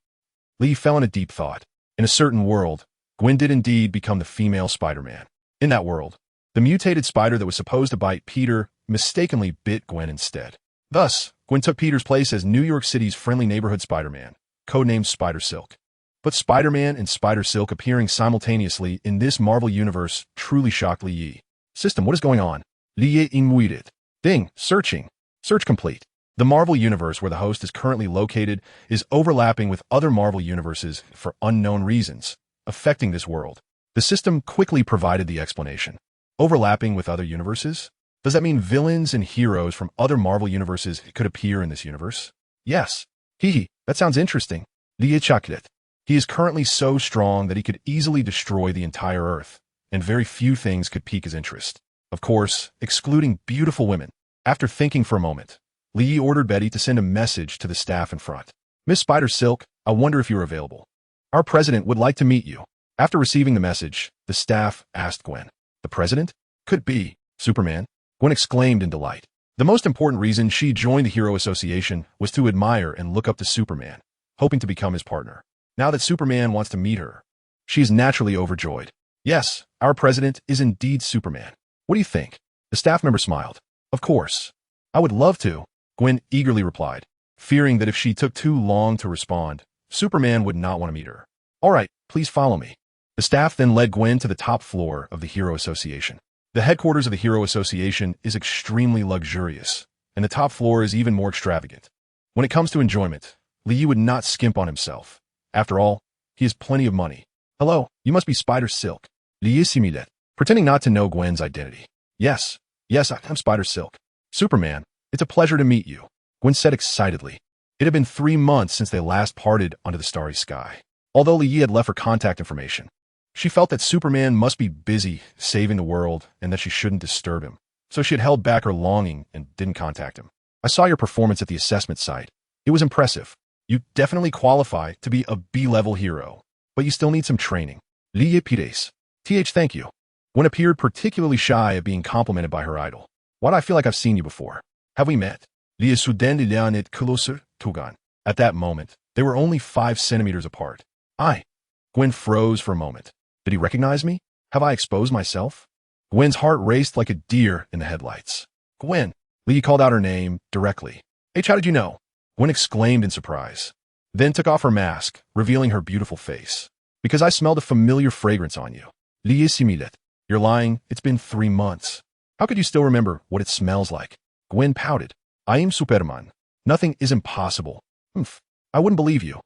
Lee fell in a deep thought. In a certain world, Gwen did indeed become the female Spider-Man. In that world, the mutated spider that was supposed to bite Peter mistakenly bit Gwen instead. Thus, Gwen took Peter's place as New York City's friendly neighborhood Spider-Man, codenamed Spider Silk. But Spider-Man and Spider Silk appearing simultaneously in this Marvel universe truly shocked Li Yi. System, what is going on? Li Yi inmuted. Ding, searching. Search complete. The Marvel universe where the host is currently located is overlapping with other Marvel universes for unknown reasons, affecting this world. The system quickly provided the explanation. Overlapping with other universes? Does that mean villains and heroes from other Marvel universes could appear in this universe? Yes. Hehe, that sounds interesting. Li Chaklet. He is currently so strong that he could easily destroy the entire Earth, and very few things could pique his interest. Of course, excluding beautiful women. After thinking for a moment, Li Yi ordered Betty to send a message to the staff in front. Miss Spider Silk, I wonder if you're available. Our president would like to meet you. After receiving the message, the staff asked Gwen. The president? Could be. Superman? Gwen exclaimed in delight. The most important reason she joined the Hero Association was to admire and look up to Superman, hoping to become his partner. Now that Superman wants to meet her, she is naturally overjoyed. Yes, our president is indeed Superman. What do you think? The staff member smiled. Of course. I would love to, Gwen eagerly replied, fearing that if she took too long to respond, Superman would not want to meet her. All right, please follow me. The staff then led Gwen to the top floor of the Hero Association. The headquarters of the Hero Association is extremely luxurious, and the top floor is even more extravagant. When it comes to enjoyment, Li Yi would not skimp on himself. After all, he has plenty of money. Hello, you must be Spider Silk. Li Yi simulated, pretending not to know Gwen's identity. Yes, I'm Spider Silk. Superman, it's a pleasure to meet you, Gwen said excitedly. It had been 3 months since they last parted under the starry sky. Although Li Yi had left her contact information, she felt that Superman must be busy saving the world and that she shouldn't disturb him. So she had held back her longing and didn't contact him. I saw your performance at the assessment site. It was impressive. You definitely qualify to be a B-level hero, but you still need some training. Li Yi Pires. Thank you. Gwen appeared particularly shy of being complimented by her idol. Why do I feel like I've seen you before? Have we met? Li Yi Suden Lianit Closer Tugan. At that moment, they were only 5 centimeters apart. Gwen froze for a moment. Did he recognize me? Have I exposed myself? Gwen's heart raced like a deer in the headlights. Gwen. Li Yi called out her name directly. How did you know? Gwen exclaimed in surprise, then took off her mask, revealing her beautiful face. Because I smelled a familiar fragrance on you. Li Yi simulated. You're lying. It's been 3 months. How could you still remember what it smells like? Gwen pouted. I am Superman. Nothing is impossible. I wouldn't believe you.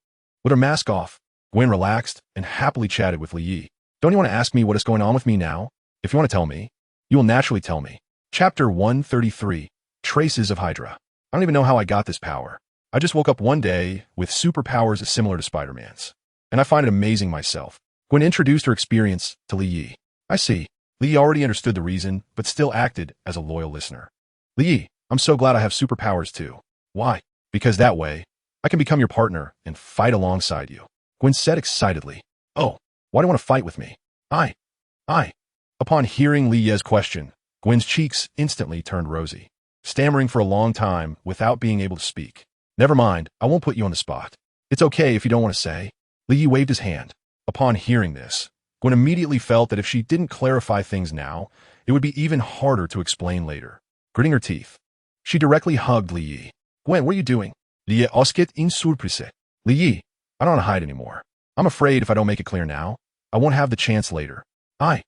With her mask off, Gwen relaxed and happily chatted with Li Yi. Don't you want to ask me what is going on with me now? If you want to tell me, you will naturally tell me. Chapter 133, Traces of Hydra. I don't even know how I got this power. I just woke up one day with superpowers similar to Spider-Man's. And I find it amazing myself. Gwen introduced her experience to Li Yi. I see. Li Yi already understood the reason, but still acted as a loyal listener. Li Yi, I'm so glad I have superpowers too. Why? Because that way, I can become your partner and fight alongside you. Gwen said excitedly. Oh, why do you want to fight with me? I. Upon hearing Li Yi's question, Gwen's cheeks instantly turned rosy, stammering for a long time without being able to speak. Never mind, I won't put you on the spot. It's okay if you don't want to say. Li Yi waved his hand. Upon hearing this, Gwen immediately felt that if she didn't clarify things now, it would be even harder to explain later. Gritting her teeth, she directly hugged Li Yi. Gwen, what are you doing? Li Yi osket in surprise. Li Yi, I don't want to hide anymore. I'm afraid if I don't make it clear now, I won't have the chance later. I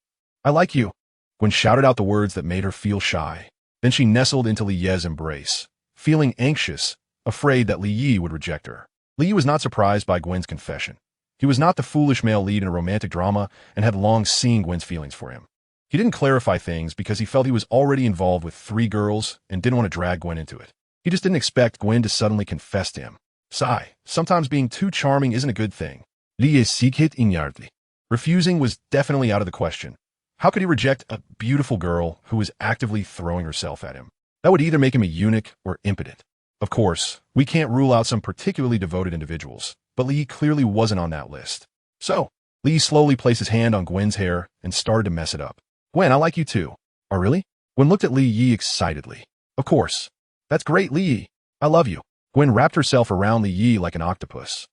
like you. Gwen shouted out the words that made her feel shy. Then she nestled into Li Yi's embrace, feeling anxious, afraid that Li Yi would reject her. Li Yi was not surprised by Gwen's confession. He was not the foolish male lead in a romantic drama and had long seen Gwen's feelings for him. He didn't clarify things because he felt he was already involved with 3 girls and didn't want to drag Gwen into it. He just didn't expect Gwen to suddenly confess to him. Sigh, sometimes being too charming isn't a good thing. Li Yi sikhet inyardly. Refusing was definitely out of the question. How could he reject a beautiful girl who was actively throwing herself at him? That would either make him a eunuch or impotent. Of course, we can't rule out some particularly devoted individuals, but Li Yi clearly wasn't on that list. So, Li Yi slowly placed his hand on Gwen's hair and started to mess it up. Gwen, I like you too. Oh, really? Gwen looked at Li Yi excitedly. Of course. That's great, Li Yi. I love you. Gwen wrapped herself around Li Yi like an octopus.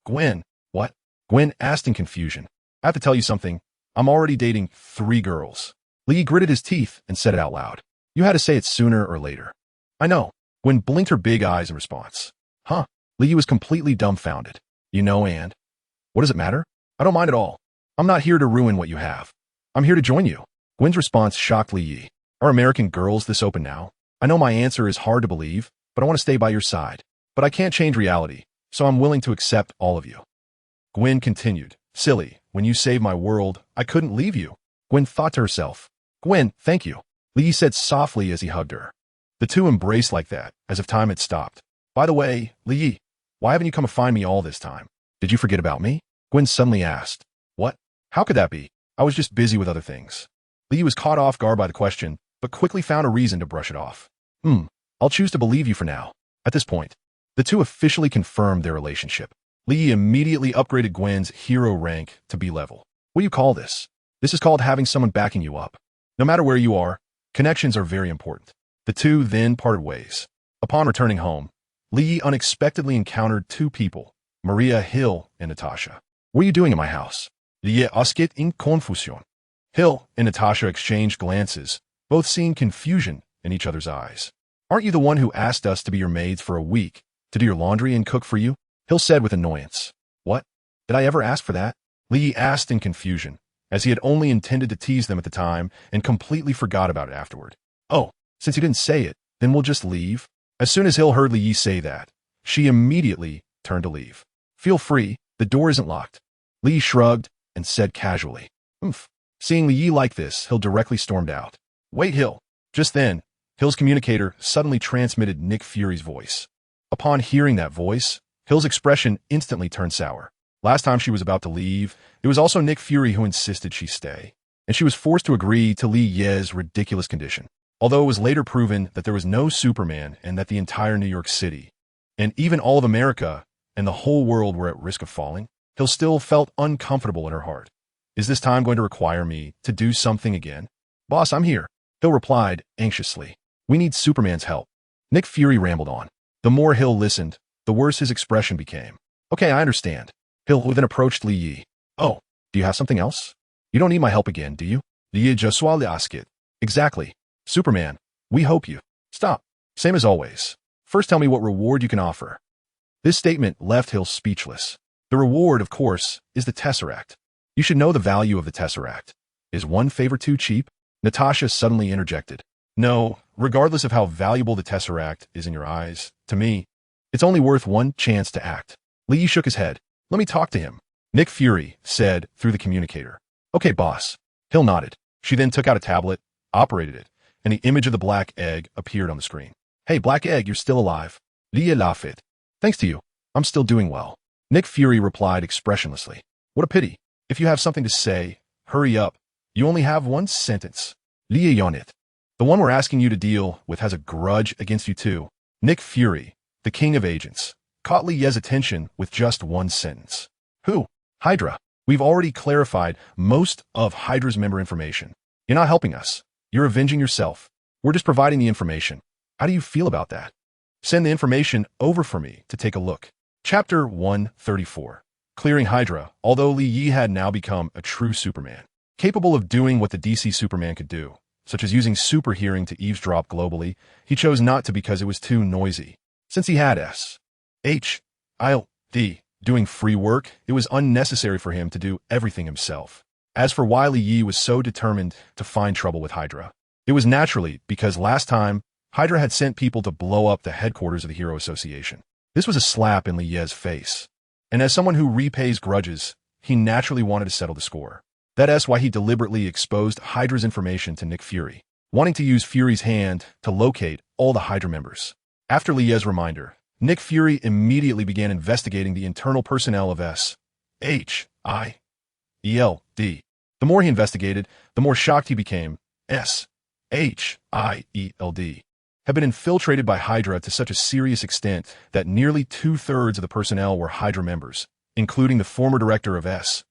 Gwen, what? Gwen asked in confusion. I have to tell you something. I'm already dating 3 girls. Li Yi gritted his teeth and said it out loud. You had to say it sooner or later. I know. Gwen blinked her big eyes in response. Huh? Li Yi was completely dumbfounded. You know, and? What does it matter? I don't mind at all. I'm not here to ruin what you have. I'm here to join you. Gwen's response shocked Li Yi. Are American girls this open now? I know my answer is hard to believe, but I want to stay by your side. But I can't change reality, so I'm willing to accept all of you. Gwen continued. Silly, when you saved my world, I couldn't leave you. Gwen thought to herself. Gwen, thank you. Li Yi said softly as he hugged her. The two embraced like that, as if time had stopped. By the way, Li Yi, why haven't you come to find me all this time? Did you forget about me? Gwen suddenly asked. What? How could that be? I was just busy with other things. Li Yi was caught off guard by the question, but quickly found a reason to brush it off. I'll choose to believe you for now. At this point, the two officially confirmed their relationship. Li Yi immediately upgraded Gwen's hero rank to B level. What do you call this? This is called having someone backing you up. No matter where you are, connections are very important. The two then parted ways. Upon returning home, Li Yi unexpectedly encountered 2 people, Maria Hill and Natasha. What are you doing in my house? Li Yi osket in confusion. Hill and Natasha exchanged glances, both seeing confusion in each other's eyes. Aren't you the one who asked us to be your maids for a week, to do your laundry and cook for you? Hill said with annoyance. What? Did I ever ask for that? Li Yi asked in confusion, as he had only intended to tease them at the time and completely forgot about it afterward. Oh, since you didn't say it, then we'll just leave? As soon as Hill heard Li Yi say that, she immediately turned to leave. Feel free, the door isn't locked. Li Yi shrugged and said casually. Seeing Li Yi like this, Hill directly stormed out. Wait, Hill. Just then, Hill's communicator suddenly transmitted Nick Fury's voice. Upon hearing that voice, Hill's expression instantly turned sour. Last time she was about to leave, it was also Nick Fury who insisted she stay, and she was forced to agree to Li Yi's ridiculous condition. Although it was later proven that there was no Superman and that the entire New York City, and even all of America and the whole world were at risk of falling, Hill still felt uncomfortable in her heart. Is this time going to require me to do something again? Boss, I'm here. Hill replied anxiously. We need Superman's help. Nick Fury rambled on. The more Hill listened, the worse his expression became. Okay, I understand. Hill then approached Li Yi. Oh, do you have something else? You don't need my help again, do you? Li Yi je suis l'asket. Exactly. Superman, we hope you. Stop. Same as always. First tell me what reward you can offer. This statement left Hill speechless. The reward, of course, is the Tesseract. You should know the value of the Tesseract. Is one favor too cheap? Natasha suddenly interjected. No, regardless of how valuable the Tesseract is in your eyes, to me, it's only worth one chance to act. Li Yi shook his head. Let me talk to him. Nick Fury said through the communicator. Okay, boss. Hill nodded. She then took out a tablet, operated it, and the image of the black egg appeared on the screen. Hey, black egg, you're still alive. Leah laughed. Thanks to you. I'm still doing well. Nick Fury replied expressionlessly. What a pity. If you have something to say, hurry up. You only have one sentence. Leah yawned. The one we're asking you to deal with has a grudge against you too. Nick Fury, the king of agents, caught Leah's attention with just one sentence. Who? Hydra. We've already clarified most of Hydra's member information. You're not helping us. You're avenging yourself. We're just providing the information. How do you feel about that? Send the information over for me to take a look. Chapter 134. Clearing Hydra. Although Li Yi had now become a true Superman, capable of doing what the DC Superman could do, such as using super hearing to eavesdrop globally, he chose not to because it was too noisy. Since he had S.H.I.L.D. doing free work, it was unnecessary for him to do everything himself. As for why Li Yi was so determined to find trouble with Hydra, it was naturally because last time, Hydra had sent people to blow up the headquarters of the Hero Association. This was a slap in Li Yi's face. And as someone who repays grudges, he naturally wanted to settle the score. That's why he deliberately exposed Hydra's information to Nick Fury, wanting to use Fury's hand to locate all the Hydra members. After Li Yi's reminder, Nick Fury immediately began investigating the internal personnel of S.H.I.E.L.D. The more he investigated, the more shocked he became. S.H.I.E.L.D. had been infiltrated by Hydra to such a serious extent that nearly 2/3 of the personnel were Hydra members, including the former director of S.H.I.E.L.D.,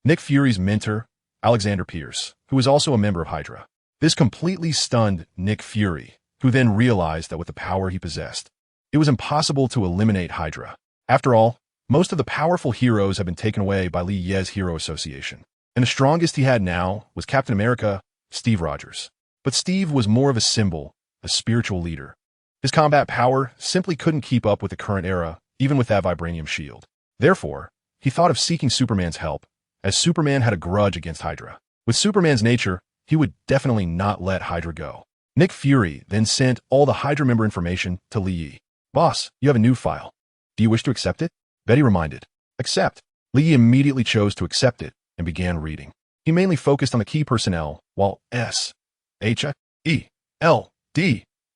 Nick Fury's mentor, Alexander Pierce, who was also a member of Hydra. This completely stunned Nick Fury, who then realized that with the power he possessed, it was impossible to eliminate Hydra. After all, most of the powerful heroes had been taken away by Li Yi's Hero Association, and the strongest he had now was Captain America, Steve Rogers. But Steve was more of a symbol, a spiritual leader. His combat power simply couldn't keep up with the current era, even with that vibranium shield. Therefore, he thought of seeking Superman's help, as Superman had a grudge against Hydra. With Superman's nature, he would definitely not let Hydra go. Nick Fury then sent all the Hydra member information to Li Yi. Boss, you have a new file. Do you wish to accept it? Betty reminded. Accept. Li Yi immediately chose to accept it and began reading. He mainly focused on the key personnel, while S.H.I.E.L.D.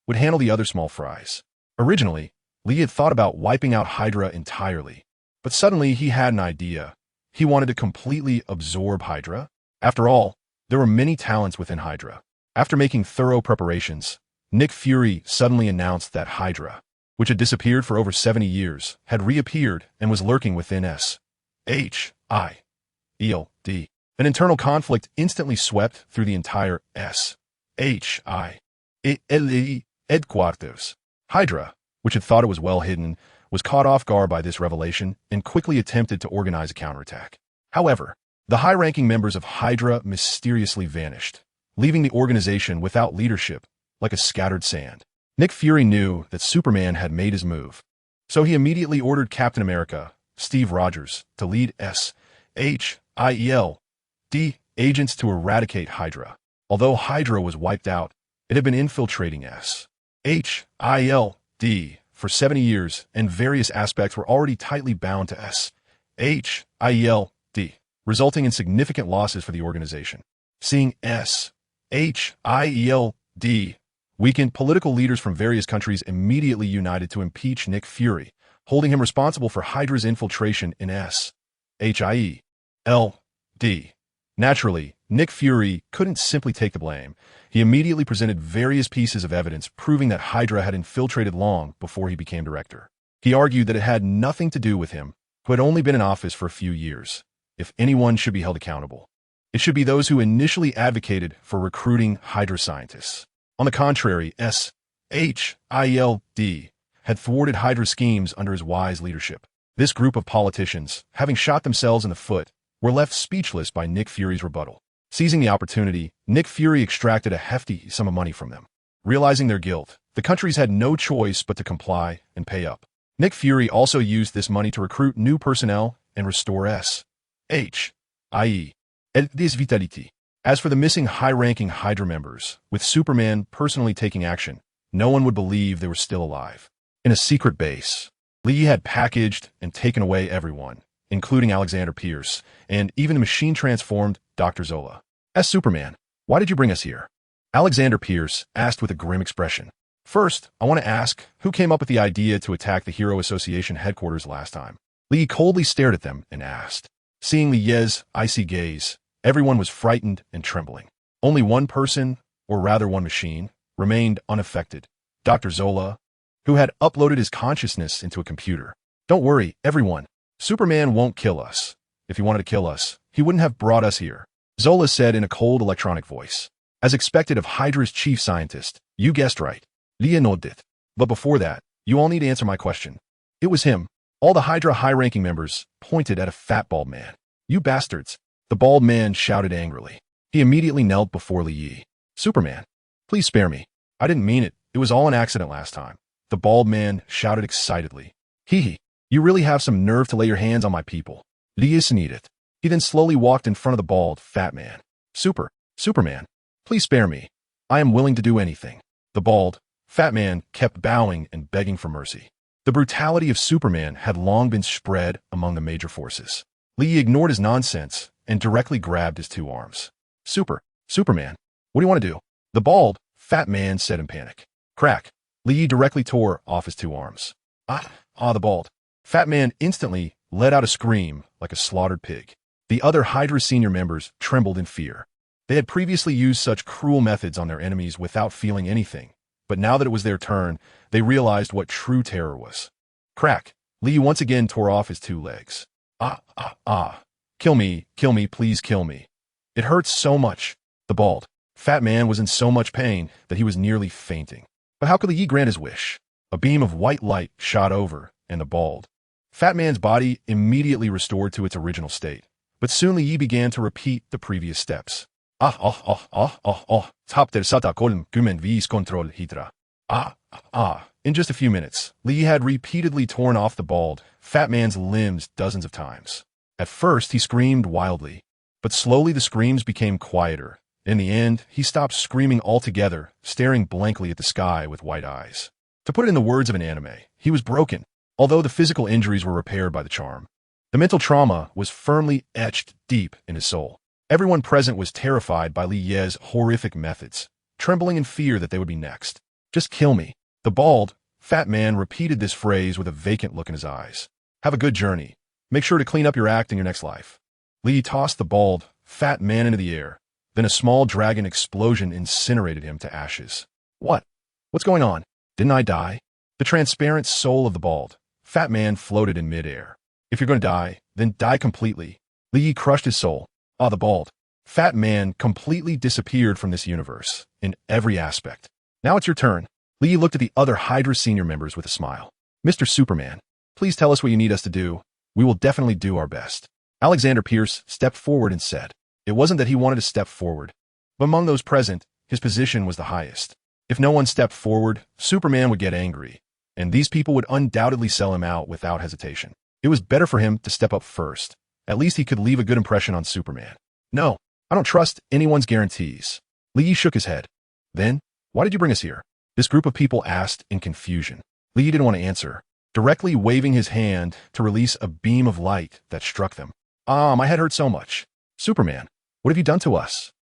would handle the other small fries. Originally, Li had thought about wiping out Hydra entirely, but suddenly he had an idea. He wanted to completely absorb Hydra. After all, there were many talents within Hydra. After making thorough preparations, Nick Fury suddenly announced that Hydra, which had disappeared for over 70 years, had reappeared and was lurking within S.H.I.E.L.D. An internal conflict instantly swept through the entire S.H.I.E.L.D. headquarters. Hydra, which had thought it was well hidden, was caught off guard by this revelation and quickly attempted to organize a counterattack. However, the high-ranking members of Hydra mysteriously vanished, leaving the organization without leadership, like a scattered sand. Nick Fury knew that Superman had made his move, so he immediately ordered Captain America, Steve Rogers, to lead S.H.I.E.L.D. agents to eradicate Hydra. Although Hydra was wiped out, it had been infiltrating S.H.I.E.L.D. for 70 years, and various aspects were already tightly bound to S.H.I.E.L.D., resulting in significant losses for the organization. Seeing S.H.I.E.L.D. weakened, political leaders from various countries immediately united to impeach Nick Fury, holding him responsible for Hydra's infiltration in S.H.I.E.L.D. Naturally, Nick Fury couldn't simply take the blame. He immediately presented various pieces of evidence proving that Hydra had infiltrated long before he became director. He argued that it had nothing to do with him, who had only been in office for a few years. If anyone should be held accountable, it should be those who initially advocated for recruiting Hydra scientists. On the contrary, S.H.I.E.L.D. had thwarted Hydra schemes under his wise leadership. This group of politicians, having shot themselves in the foot, were left speechless by Nick Fury's rebuttal. Seizing the opportunity, Nick Fury extracted a hefty sum of money from them. Realizing their guilt, the countries had no choice but to comply and pay up. Nick Fury also used this money to recruit new personnel and restore S.H.I.E.L.D.'s vitality. As for the missing high-ranking Hydra members, with Superman personally taking action, no one would believe they were still alive. In a secret base, Li had packaged and taken away everyone, including Alexander Pierce, and even the machine-transformed Dr. Zola. As Superman, why did you bring us here? Alexander Pierce asked with a grim expression. First, I want to ask, who came up with the idea to attack the Hero Association headquarters last time? Li coldly stared at them and asked. Seeing Li Ye's icy gaze, everyone was frightened and trembling. Only one person, or rather one machine, remained unaffected. Dr. Zola, who had uploaded his consciousness into a computer. Don't worry, everyone. Superman won't kill us. If he wanted to kill us, he wouldn't have brought us here. Zola said in a cold electronic voice. As expected of Hydra's chief scientist, you guessed right. Leah nodded. But before that, you all need to answer my question. It was him. All the Hydra high-ranking members pointed at a fat bald man. You bastards. The bald man shouted angrily. He immediately knelt before Li Yi. Superman, please spare me. I didn't mean it. It was all an accident last time. The bald man shouted excitedly. Hee hee. You really have some nerve to lay your hands on my people. Li Yi sneered. He then slowly walked in front of the bald, fat man. Superman, please spare me. I am willing to do anything. The bald, fat man kept bowing and begging for mercy. The brutality of Superman had long been spread among the major forces. Li Yi ignored his nonsense and directly grabbed his two arms. Superman, what do you want to do? The bald, fat man said in panic. Crack. Li Yi directly tore off his two arms. The bald, fat man instantly let out a scream like a slaughtered pig. The other Hydra senior members trembled in fear. They had previously used such cruel methods on their enemies without feeling anything, but now that it was their turn, they realized what true terror was. Crack. Li Yi once again tore off his two legs. Kill me, please kill me. It hurts so much. The bald, fat man was in so much pain that he was nearly fainting. But how could Li Yi grant his wish? A beam of white light shot over, and the bald, fat man's body immediately restored to its original state. But soon Li Yi began to repeat the previous steps. In just a few minutes, Li Yi had repeatedly torn off the bald, fat man's limbs dozens of times. At first, he screamed wildly, but slowly the screams became quieter. In the end, he stopped screaming altogether, staring blankly at the sky with white eyes. To put it in the words of an anime, he was broken, although the physical injuries were repaired by the charm. The mental trauma was firmly etched deep in his soul. Everyone present was terrified by Li Ye's horrific methods, trembling in fear that they would be next. Just kill me. The bald, fat man repeated this phrase with a vacant look in his eyes. Have a good journey. Make sure to clean up your act in your next life. Li tossed the bald, fat man into the air. Then a small dragon explosion incinerated him to ashes. What's going on? Didn't I die? The transparent soul of the bald, fat man floated in midair. If you're going to die, then die completely. Li Yi crushed his soul. The bald, fat man completely disappeared from this universe, in every aspect. Now it's your turn. Li Yi looked at the other Hydra senior members with a smile. Mr. Superman, please tell us what you need us to do. We will definitely do our best. Alexander Pierce stepped forward and said. It wasn't that he wanted to step forward, but among those present, his position was the highest. If no one stepped forward, Superman would get angry, and these people would undoubtedly sell him out without hesitation. It was better for him to step up first. At least he could leave a good impression on Superman. No, I don't trust anyone's guarantees. Li Yi shook his head. Then, why did you bring us here? This group of people asked in confusion. Li Yi didn't want to answer, directly waving his hand to release a beam of light that struck them. My head hurt so much. Superman, what have you done to us?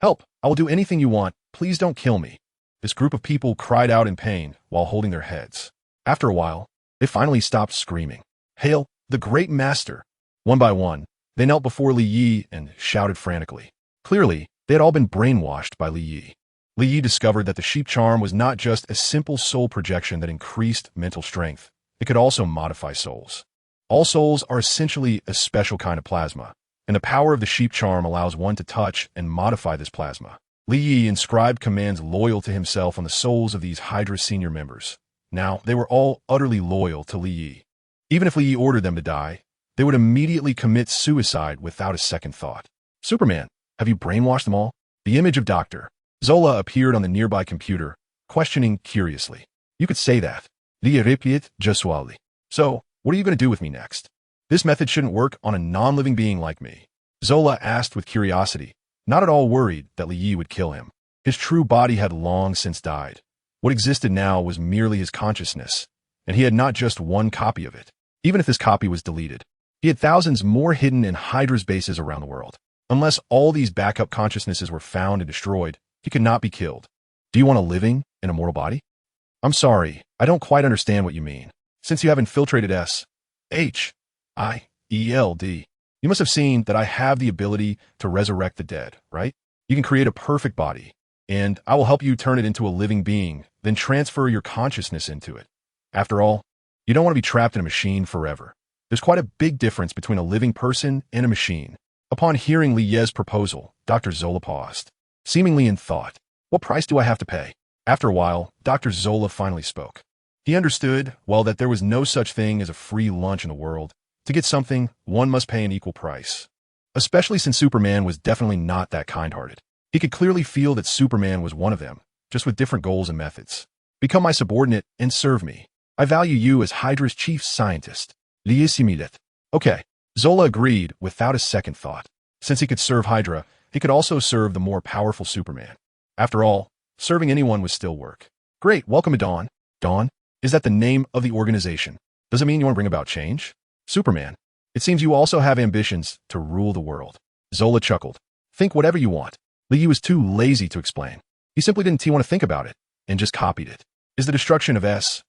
Help, I will do anything you want. Please don't kill me. This group of people cried out in pain while holding their heads. After a while, they finally stopped screaming. Hail, the great master! One by one, they knelt before Li Yi and shouted frantically. Clearly, they had all been brainwashed by Li Yi. Li Yi discovered that the sheep charm was not just a simple soul projection that increased mental strength. It could also modify souls. All souls are essentially a special kind of plasma, and the power of the sheep charm allows one to touch and modify this plasma. Li Yi inscribed commands loyal to himself on the souls of these Hydra senior members. Now, they were all utterly loyal to Li Yi. Even if Li Yi ordered them to die, they would immediately commit suicide without a second thought. Superman, have you brainwashed them all? The image of Dr. Zola appeared on the nearby computer, questioning curiously. You could say that. Li repeat Josuali. So, what are you going to do with me next? This method shouldn't work on a non-living being like me. Zola asked with curiosity, not at all worried that Li Yi would kill him. His true body had long since died. What existed now was merely his consciousness, and he had not just one copy of it. Even if this copy was deleted, he had thousands more hidden in Hydra's bases around the world. Unless all these backup consciousnesses were found and destroyed, he could not be killed. Do you want a living and immortal body? I'm sorry, I don't quite understand what you mean. Since you have infiltrated SHIELD, you must have seen that I have the ability to resurrect the dead, right? You can create a perfect body, and I will help you turn it into a living being, then transfer your consciousness into it. After all, you don't want to be trapped in a machine forever. There's quite a big difference between a living person and a machine. Upon hearing Li Ye's proposal, Dr. Zola paused, seemingly in thought. What price do I have to pay? After a while, Dr. Zola finally spoke. He understood, well, that there was no such thing as a free lunch in the world. To get something, one must pay an equal price. Especially since Superman was definitely not that kind-hearted. He could clearly feel that Superman was one of them, just with different goals and methods. Become my subordinate and serve me. I value you as Hydra's chief scientist. YeSlaps. Okay. Zola agreed without a second thought. Since he could serve Hydra, he could also serve the more powerful Superman. After all, serving anyone was still work. Great, welcome to Dawn. Dawn? Is that the name of the organization? Does it mean you want to bring about change? Superman. It seems you also have ambitions to rule the world. Zola chuckled. Think whatever you want. Li was too lazy to explain. He simply didn't want to think about it, and just copied it. Is the destruction of SHIELD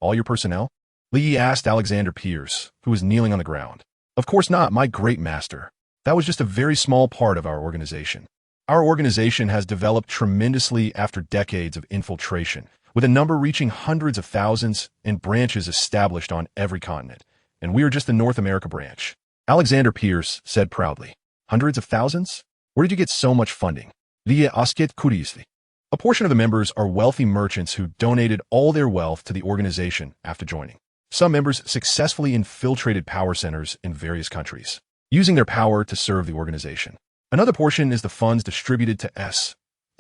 all your personnel? Li asked Alexander Pierce, who was kneeling on the ground. Of course not, my great master. That was just a very small part of our organization. Our organization has developed tremendously after decades of infiltration, with a number reaching hundreds of thousands and branches established on every continent. And we are just the North America branch. Alexander Pierce said proudly. Hundreds of thousands? Where did you get so much funding? Via Asket Kurizli. A portion of the members are wealthy merchants who donated all their wealth to the organization after joining. Some members successfully infiltrated power centers in various countries, using their power to serve the organization. Another portion is the funds distributed to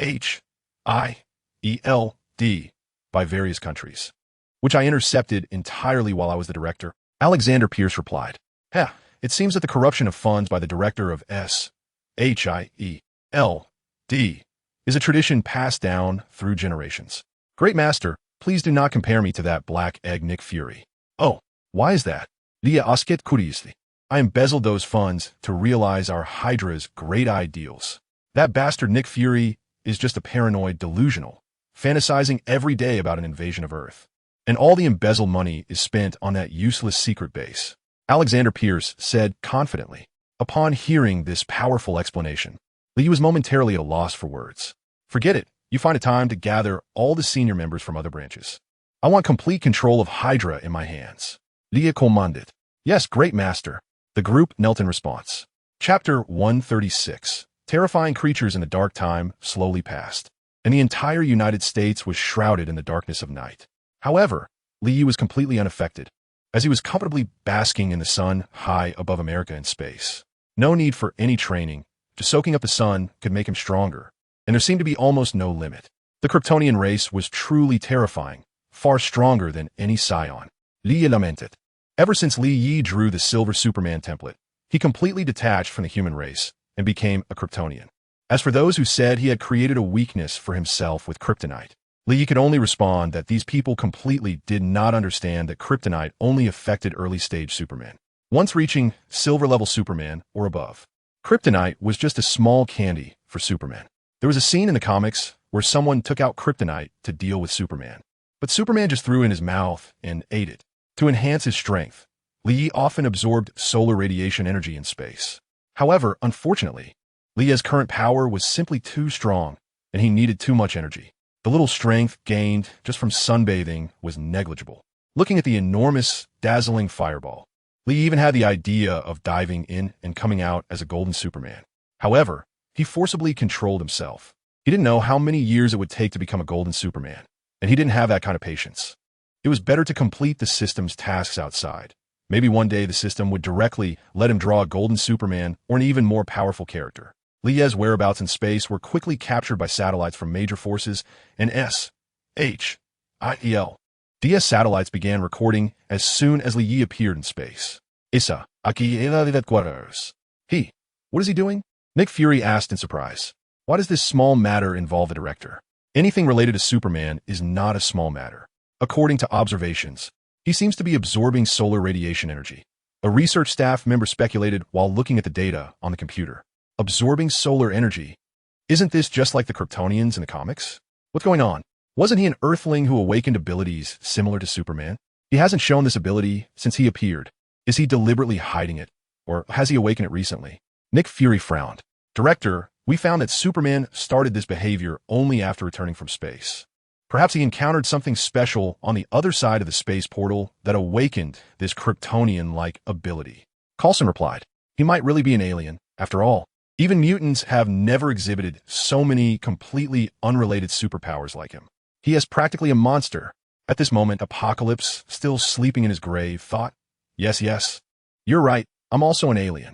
SHIELD by various countries, which I intercepted entirely while I was the director. Alexander Pierce replied, it seems that the corruption of funds by the director of SHIELD is a tradition passed down through generations. Great master, please do not compare me to that black egg Nick Fury. Oh, why is that? Via Asket Kurizli. I embezzled those funds to realize our Hydra's great ideals. That bastard Nick Fury is just a paranoid delusional, fantasizing every day about an invasion of Earth. And all the embezzled money is spent on that useless secret base. Alexander Pierce said confidently. Upon hearing this powerful explanation, Li was momentarily at a loss for words. Forget it. You find a time to gather all the senior members from other branches. I want complete control of Hydra in my hands. Li commanded. Yes, great master. The group knelt in response. Chapter 136. Terrifying creatures in the dark time slowly passed, and the entire United States was shrouded in the darkness of night. However, Li was completely unaffected, as he was comfortably basking in the sun high above America in space. No need for any training. Just soaking up the sun could make him stronger, and there seemed to be almost no limit. The Kryptonian race was truly terrifying, far stronger than any scion. Li lamented. Ever since Li Yi drew the Silver Superman template, he completely detached from the human race and became a Kryptonian. As for those who said he had created a weakness for himself with kryptonite, Li Yi could only respond that these people completely did not understand that kryptonite only affected early-stage Superman. Once reaching silver-level Superman or above, kryptonite was just a small candy for Superman. There was a scene in the comics where someone took out kryptonite to deal with Superman, but Superman just threw it in his mouth and ate it. To enhance his strength, Li often absorbed solar radiation energy in space. However, unfortunately, Li's current power was simply too strong, and he needed too much energy. The little strength gained just from sunbathing was negligible. Looking at the enormous, dazzling fireball, Li even had the idea of diving in and coming out as a golden Superman. However, he forcibly controlled himself. He didn't know how many years it would take to become a golden Superman, and he didn't have that kind of patience. It was better to complete the system's tasks outside. Maybe one day the system would directly let him draw a golden Superman or an even more powerful character. Li's whereabouts in space were quickly captured by satellites from major forces, and SHIELD satellites began recording as soon as Li Yi appeared in space. Issa, He. What is he doing? Nick Fury asked in surprise. Why does this small matter involve the director? Anything related to Superman is not a small matter. According to observations, he seems to be absorbing solar radiation energy. A research staff member speculated while looking at the data on the computer. Absorbing solar energy? Isn't this just like the Kryptonians in the comics? What's going on? Wasn't he an Earthling who awakened abilities similar to Superman? He hasn't shown this ability since he appeared. Is he deliberately hiding it? Or has he awakened it recently? Nick Fury frowned. Director, we found that Superman started this behavior only after returning from space. Perhaps he encountered something special on the other side of the space portal that awakened this Kryptonian-like ability. Coulson replied, he might really be an alien, after all. Even mutants have never exhibited so many completely unrelated superpowers like him. He is practically a monster. At this moment, Apocalypse, still sleeping in his grave, thought, yes, you're right, I'm also an alien.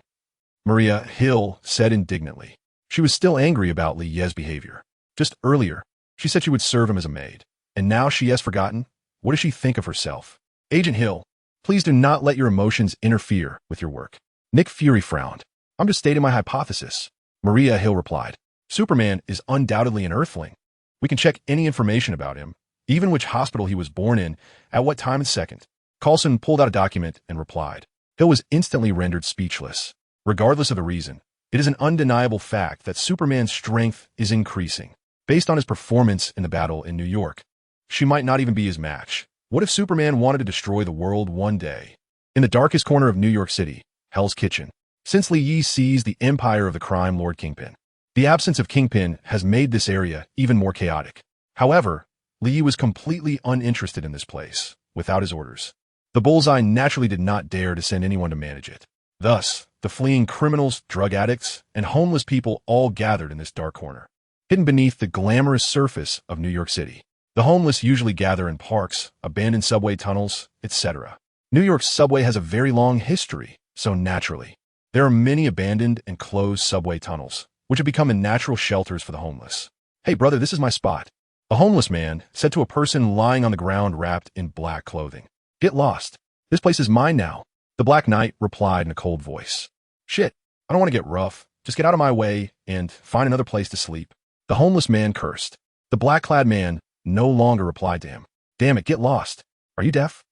Maria Hill said indignantly. She was still angry about Lie's behavior. Just earlier, she said she would serve him as a maid. And now she has forgotten? What does she think of herself? Agent Hill, please do not let your emotions interfere with your work. Nick Fury frowned. I'm just stating my hypothesis. Maria Hill replied. Superman is undoubtedly an Earthling. We can check any information about him, even which hospital he was born in, at what time and second. Coulson pulled out a document and replied. Hill was instantly rendered speechless. Regardless of the reason, it is an undeniable fact that Superman's strength is increasing. Based on his performance in the battle in New York, she might not even be his match. What if Superman wanted to destroy the world one day? In the darkest corner of New York City, Hell's Kitchen, since Lee seized the empire of the crime lord Kingpin. The absence of Kingpin has made this area even more chaotic. However, Lee was completely uninterested in this place, without his orders. The Bullseye naturally did not dare to send anyone to manage it. Thus, the fleeing criminals, drug addicts, and homeless people all gathered in this dark corner, hidden beneath the glamorous surface of New York City. The homeless usually gather in parks, abandoned subway tunnels, etc. New York's subway has a very long history, so naturally, there are many abandoned and closed subway tunnels, which have become natural shelters for the homeless. Hey brother, this is my spot. A homeless man said to a person lying on the ground wrapped in black clothing. Get lost. This place is mine now. The Black Knight replied in a cold voice. Shit, I don't want to get rough. Just get out of my way and find another place to sleep. The homeless man cursed. The black-clad man no longer replied to him. Damn it, get lost. Are you deaf?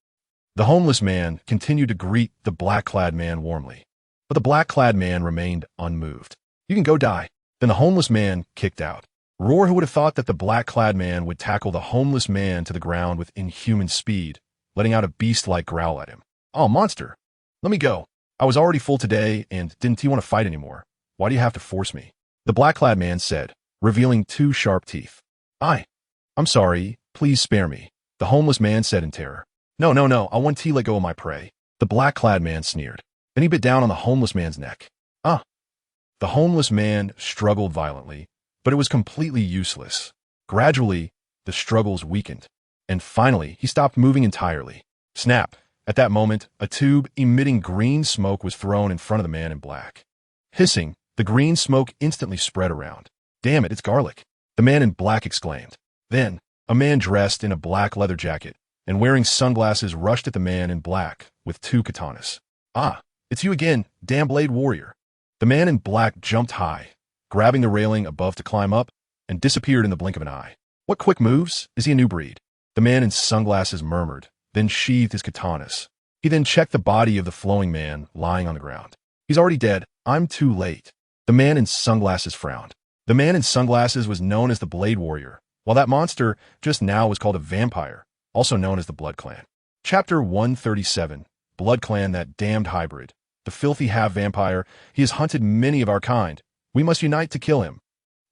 The homeless man continued to greet the black-clad man warmly. But the black-clad man remained unmoved. You can go die. Then the homeless man kicked out. Roar, who would have thought that the black-clad man would tackle the homeless man to the ground with inhuman speed, letting out a beast-like growl at him. Oh, monster. Let me go. I was already full today, and didn't you want to fight anymore? Why do you have to force me? The black-clad man said, revealing 2 sharp teeth. I'm sorry. Please spare me. The homeless man said in terror. No. I want to let go of my prey. The black-clad man sneered. Then he bit down on the homeless man's neck. The homeless man struggled violently, but it was completely useless. Gradually, the struggles weakened, and finally, he stopped moving entirely. Snap! At that moment, a tube emitting green smoke was thrown in front of the man in black. Hissing, the green smoke instantly spread around. Damn it, it's garlic! The man in black exclaimed. Then, a man dressed in a black leather jacket and wearing sunglasses rushed at the man in black with 2 katanas. It's you again, damn blade warrior. The man in black jumped high, grabbing the railing above to climb up, and disappeared in the blink of an eye. What quick moves? Is he a new breed? The man in sunglasses murmured, then sheathed his katanas. He then checked the body of the flowing man lying on the ground. He's already dead. I'm too late. The man in sunglasses frowned. The man in sunglasses was known as the Blade Warrior, while that monster just now was called a vampire, also known as the Blood Clan. Chapter 137, Blood Clan, that damned hybrid. The filthy half-vampire, he has hunted many of our kind. We must unite to kill him.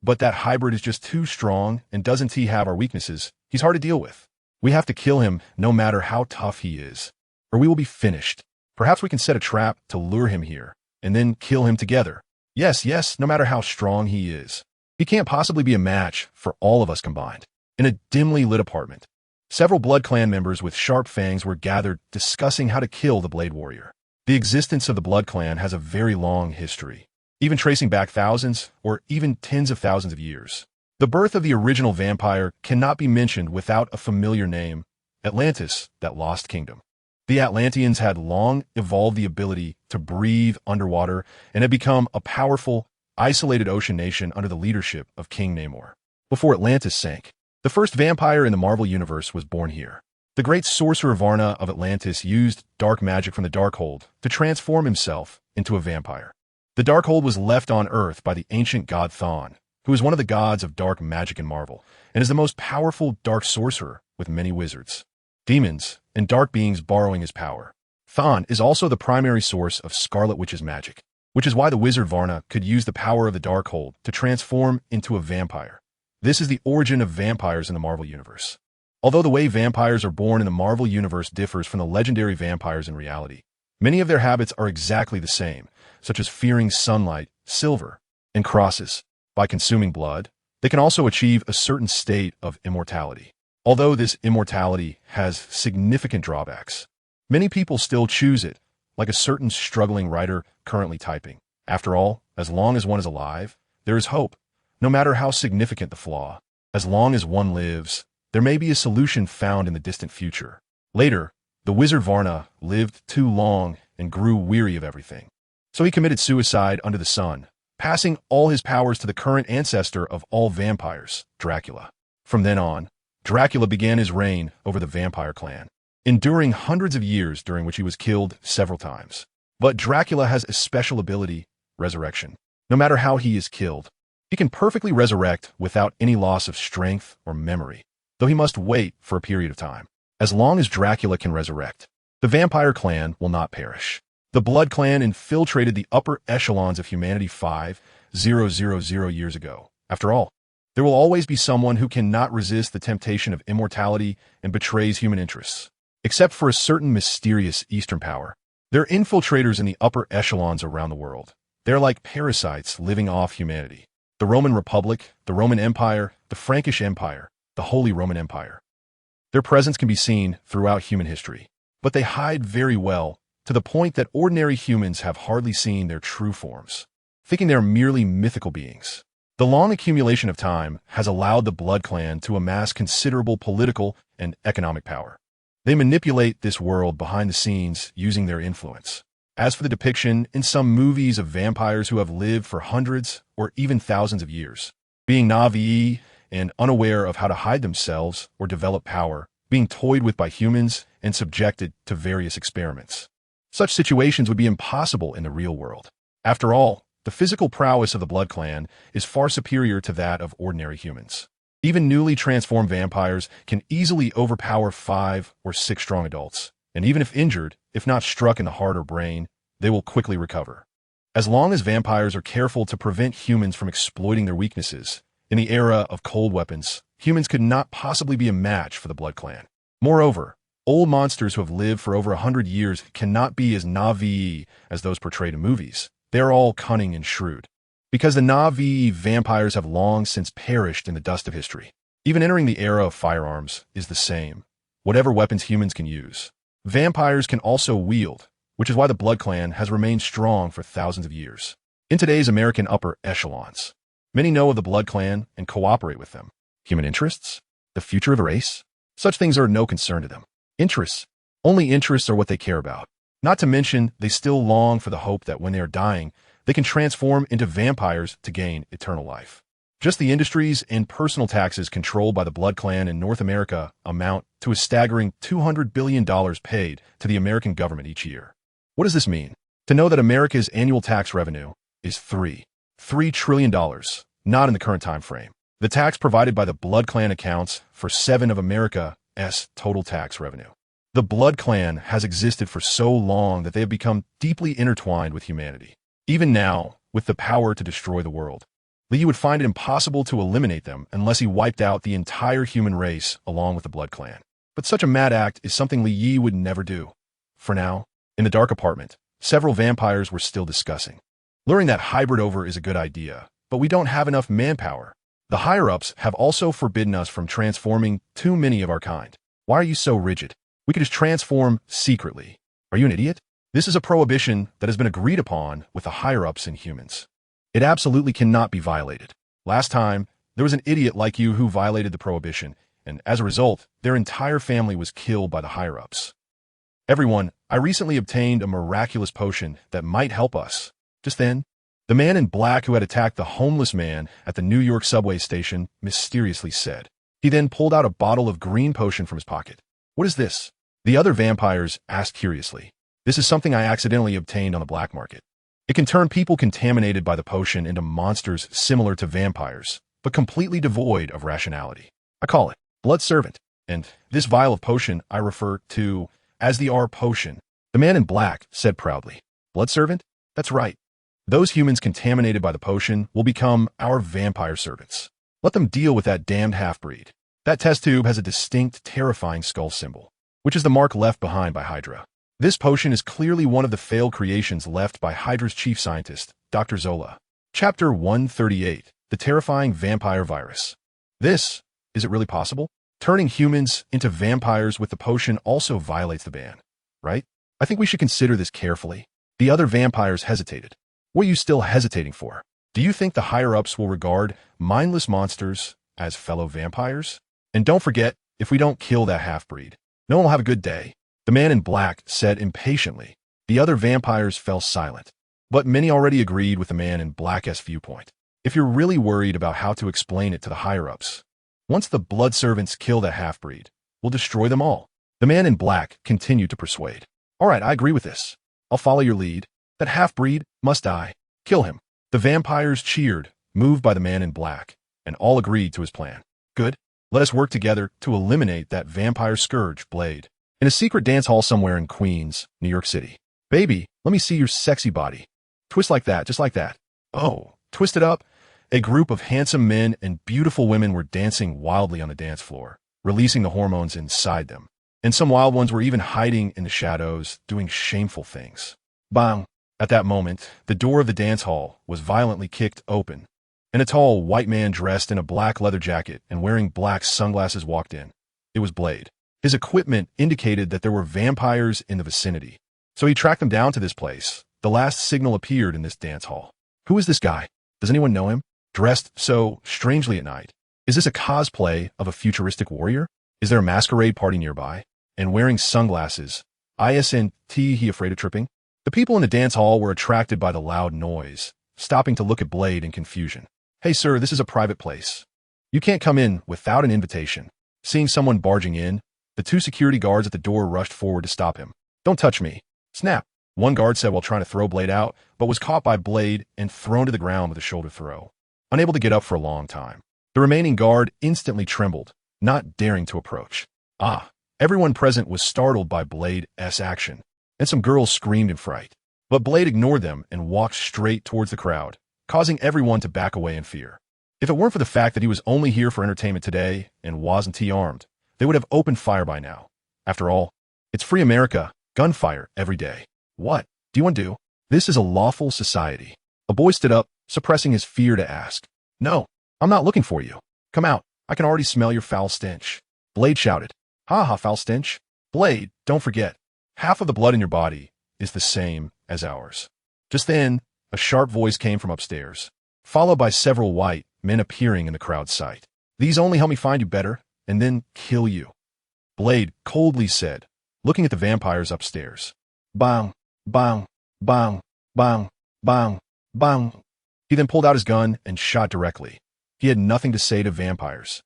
But that hybrid is just too strong, and doesn't he have our weaknesses? He's hard to deal with. We have to kill him no matter how tough he is, or we will be finished. Perhaps we can set a trap to lure him here, and then kill him together. Yes, no matter how strong he is. He can't possibly be a match for all of us combined. In a dimly lit apartment, several Blood Clan members with sharp fangs were gathered discussing how to kill the Blade Warrior. The existence of the Blood Clan has a very long history, even tracing back thousands or even tens of thousands of years. The birth of the original vampire cannot be mentioned without a familiar name, Atlantis, that lost kingdom. The Atlanteans had long evolved the ability to breathe underwater and had become a powerful, isolated ocean nation under the leadership of King Namor. Before Atlantis sank, the first vampire in the Marvel Universe was born here. The great sorcerer Varna of Atlantis used dark magic from the Darkhold to transform himself into a vampire. The Darkhold was left on Earth by the ancient god Thon, who is one of the gods of dark magic in Marvel, and is the most powerful dark sorcerer with many wizards, demons, and dark beings borrowing his power. Thawne is also the primary source of Scarlet Witch's magic, which is why the wizard Varna could use the power of the Darkhold to transform into a vampire. This is the origin of vampires in the Marvel Universe. Although the way vampires are born in the Marvel Universe differs from the legendary vampires in reality, many of their habits are exactly the same, such as fearing sunlight, silver, and crosses. By consuming blood, they can also achieve a certain state of immortality. Although this immortality has significant drawbacks, many people still choose it, like a certain struggling writer currently typing. After all, as long as one is alive, there is hope, no matter how significant the flaw. As long as one lives, there may be a solution found in the distant future. Later, the wizard Varna lived too long and grew weary of everything. So he committed suicide under the sun, passing all his powers to the current ancestor of all vampires, Dracula. From then on, Dracula began his reign over the vampire clan, enduring hundreds of years during which he was killed several times. But Dracula has a special ability, resurrection. No matter how he is killed, he can perfectly resurrect without any loss of strength or memory, though he must wait for a period of time. As long as Dracula can resurrect, the vampire clan will not perish. The Blood Clan infiltrated the upper echelons of humanity 5,000 years ago. After all, there will always be someone who cannot resist the temptation of immortality and betrays human interests. Except for a certain mysterious Eastern power, they're infiltrators in the upper echelons around the world. They're like parasites living off humanity. The Roman Republic, the Roman Empire, the Frankish Empire, the Holy Roman Empire. Their presence can be seen throughout human history, but they hide very well, to the point that ordinary humans have hardly seen their true forms, thinking they're merely mythical beings. The long accumulation of time has allowed the Blood Clan to amass considerable political and economic power. They manipulate this world behind the scenes using their influence. As for the depiction in some movies of vampires who have lived for hundreds or even thousands of years, being naive and unaware of how to hide themselves or develop power, being toyed with by humans and subjected to various experiments. Such situations would be impossible in the real world. After all, the physical prowess of the Blood Clan is far superior to that of ordinary humans. Even newly transformed vampires can easily overpower 5 or 6 strong adults, and even if injured, if not struck in the heart or brain, they will quickly recover. As long as vampires are careful to prevent humans from exploiting their weaknesses, in the era of cold weapons, humans could not possibly be a match for the Blood Clan. Moreover, old monsters who have lived for over 100 years cannot be as naive as those portrayed in movies. They are all cunning and shrewd. Because the naive vampires have long since perished in the dust of history. Even entering the era of firearms is the same. Whatever weapons humans can use, vampires can also wield, which is why the Blood Clan has remained strong for thousands of years. In today's American upper echelons, many know of the Blood Clan and cooperate with them. Human interests? The future of a race? Such things are no concern to them. Interests? Only interests are what they care about. Not to mention, they still long for the hope that when they are dying, they can transform into vampires to gain eternal life. Just the industries and personal taxes controlled by the Blood Clan in North America amount to a staggering $200 billion paid to the American government each year. What does this mean? To know that America's annual tax revenue is $3 trillion, not in the current time frame. The tax provided by the Blood Clan accounts for 7 of America's total tax revenue. The Blood Clan has existed for so long that they have become deeply intertwined with humanity. Even now, with the power to destroy the world, Li would find it impossible to eliminate them unless he wiped out the entire human race along with the Blood Clan. But such a mad act is something Li Yi would never do. For now, in the dark apartment, several vampires were still discussing. Luring that hybrid over is a good idea, but we don't have enough manpower. The higher-ups have also forbidden us from transforming too many of our kind. Why are you so rigid? We could just transform secretly. Are you an idiot? This is a prohibition that has been agreed upon with the higher-ups in humans. It absolutely cannot be violated. Last time, there was an idiot like you who violated the prohibition, and as a result, their entire family was killed by the higher-ups. Everyone, I recently obtained a miraculous potion that might help us. Just then, the man in black who had attacked the homeless man at the New York subway station mysteriously said. He then pulled out a bottle of green potion from his pocket. What is this? The other vampires asked curiously. This is something I accidentally obtained on the black market. It can turn people contaminated by the potion into monsters similar to vampires, but completely devoid of rationality. I call it Blood Servant, and this vial of potion I refer to as the R potion. The man in black said proudly. Blood Servant? That's right. Those humans contaminated by the potion will become our vampire servants. Let them deal with that damned half-breed. That test tube has a distinct, terrifying skull symbol, which is the mark left behind by Hydra. This potion is clearly one of the failed creations left by Hydra's chief scientist, Dr. Zola. Chapter 138, The Terrifying Vampire Virus. Is it really possible? Turning humans into vampires with the potion also violates the ban, right? I think we should consider this carefully. The other vampires hesitated. What are you still hesitating for? Do you think the higher-ups will regard mindless monsters as fellow vampires? And don't forget, if we don't kill that half-breed, no one will have a good day. The man in black said impatiently. The other vampires fell silent, but many already agreed with the man in black's viewpoint. If you're really worried about how to explain it to the higher-ups, once the blood servants kill that half-breed, we'll destroy them all. The man in black continued to persuade. All right, I agree with this. I'll follow your lead. That half-breed must die. Kill him. The vampires cheered, moved by the man in black, and all agreed to his plan. Good. Let us work together to eliminate that vampire scourge, Blade. In a secret dance hall somewhere in Queens, New York City. Baby, let me see your sexy body. Twist like that, just like that. Oh, twist it up. A group of handsome men and beautiful women were dancing wildly on the dance floor, releasing the hormones inside them. And some wild ones were even hiding in the shadows, doing shameful things. Bang! At that moment, the door of the dance hall was violently kicked open, and a tall white man dressed in a black leather jacket and wearing black sunglasses walked in. It was Blade. His equipment indicated that there were vampires in the vicinity, so he tracked them down to this place. The last signal appeared in this dance hall. Who is this guy? Does anyone know him? Dressed so strangely at night. Is this a cosplay of a futuristic warrior? Is there a masquerade party nearby? And wearing sunglasses. Isn't he afraid of tripping? The people in the dance hall were attracted by the loud noise, stopping to look at Blade in confusion. Hey sir, this is a private place. You can't come in without an invitation. Seeing someone barging in, the two security guards at the door rushed forward to stop him. Don't touch me. Snap. One guard said while trying to throw Blade out, but was caught by Blade and thrown to the ground with a shoulder throw. Unable to get up for a long time. The remaining guard instantly trembled, not daring to approach. Everyone present was startled by Blade's action, and some girls screamed in fright. But Blade ignored them and walked straight towards the crowd, causing everyone to back away in fear. If it weren't for the fact that he was only here for entertainment today and wasn't armed, they would have opened fire by now. After all, it's free America, gunfire every day. What do you want to do? This is a lawful society. A boy stood up, suppressing his fear to ask. No, I'm not looking for you. Come out. I can already smell your foul stench. Blade shouted. Ha ha, foul stench. Blade, don't forget. Half of the blood in your body is the same as ours. Just then, a sharp voice came from upstairs, followed by several white men appearing in the crowd's sight. These only help me find you better, and then kill you. Blade coldly said, looking at the vampires upstairs. Bang, bang, bang, bang, bang, bang. He then pulled out his gun and shot directly. He had nothing to say to vampires.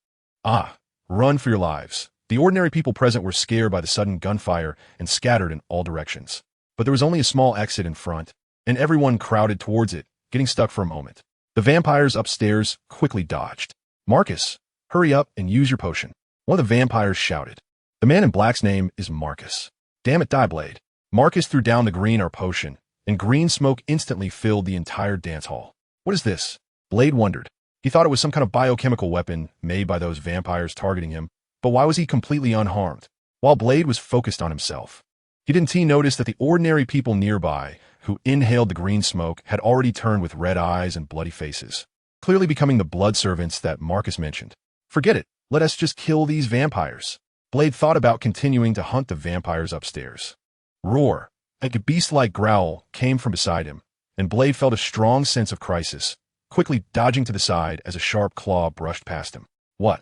Run for your lives. The ordinary people present were scared by the sudden gunfire and scattered in all directions. But there was only a small exit in front, and everyone crowded towards it, getting stuck for a moment. The vampires upstairs quickly dodged. Marcus, hurry up and use your potion. One of the vampires shouted. The man in black's name is Marcus. Damn it, die, Blade. Marcus threw down the green R potion, and green smoke instantly filled the entire dance hall. What is this? Blade wondered. He thought it was some kind of biochemical weapon made by those vampires targeting him, but why was he completely unharmed? While Blade was focused on himself, didn't he notice that the ordinary people nearby who inhaled the green smoke had already turned with red eyes and bloody faces, clearly becoming the blood servants that Marcus mentioned. Forget it. Let us just kill these vampires. Blade thought about continuing to hunt the vampires upstairs. Roar. A beast-like growl came from beside him, and Blade felt a strong sense of crisis, quickly dodging to the side as a sharp claw brushed past him. What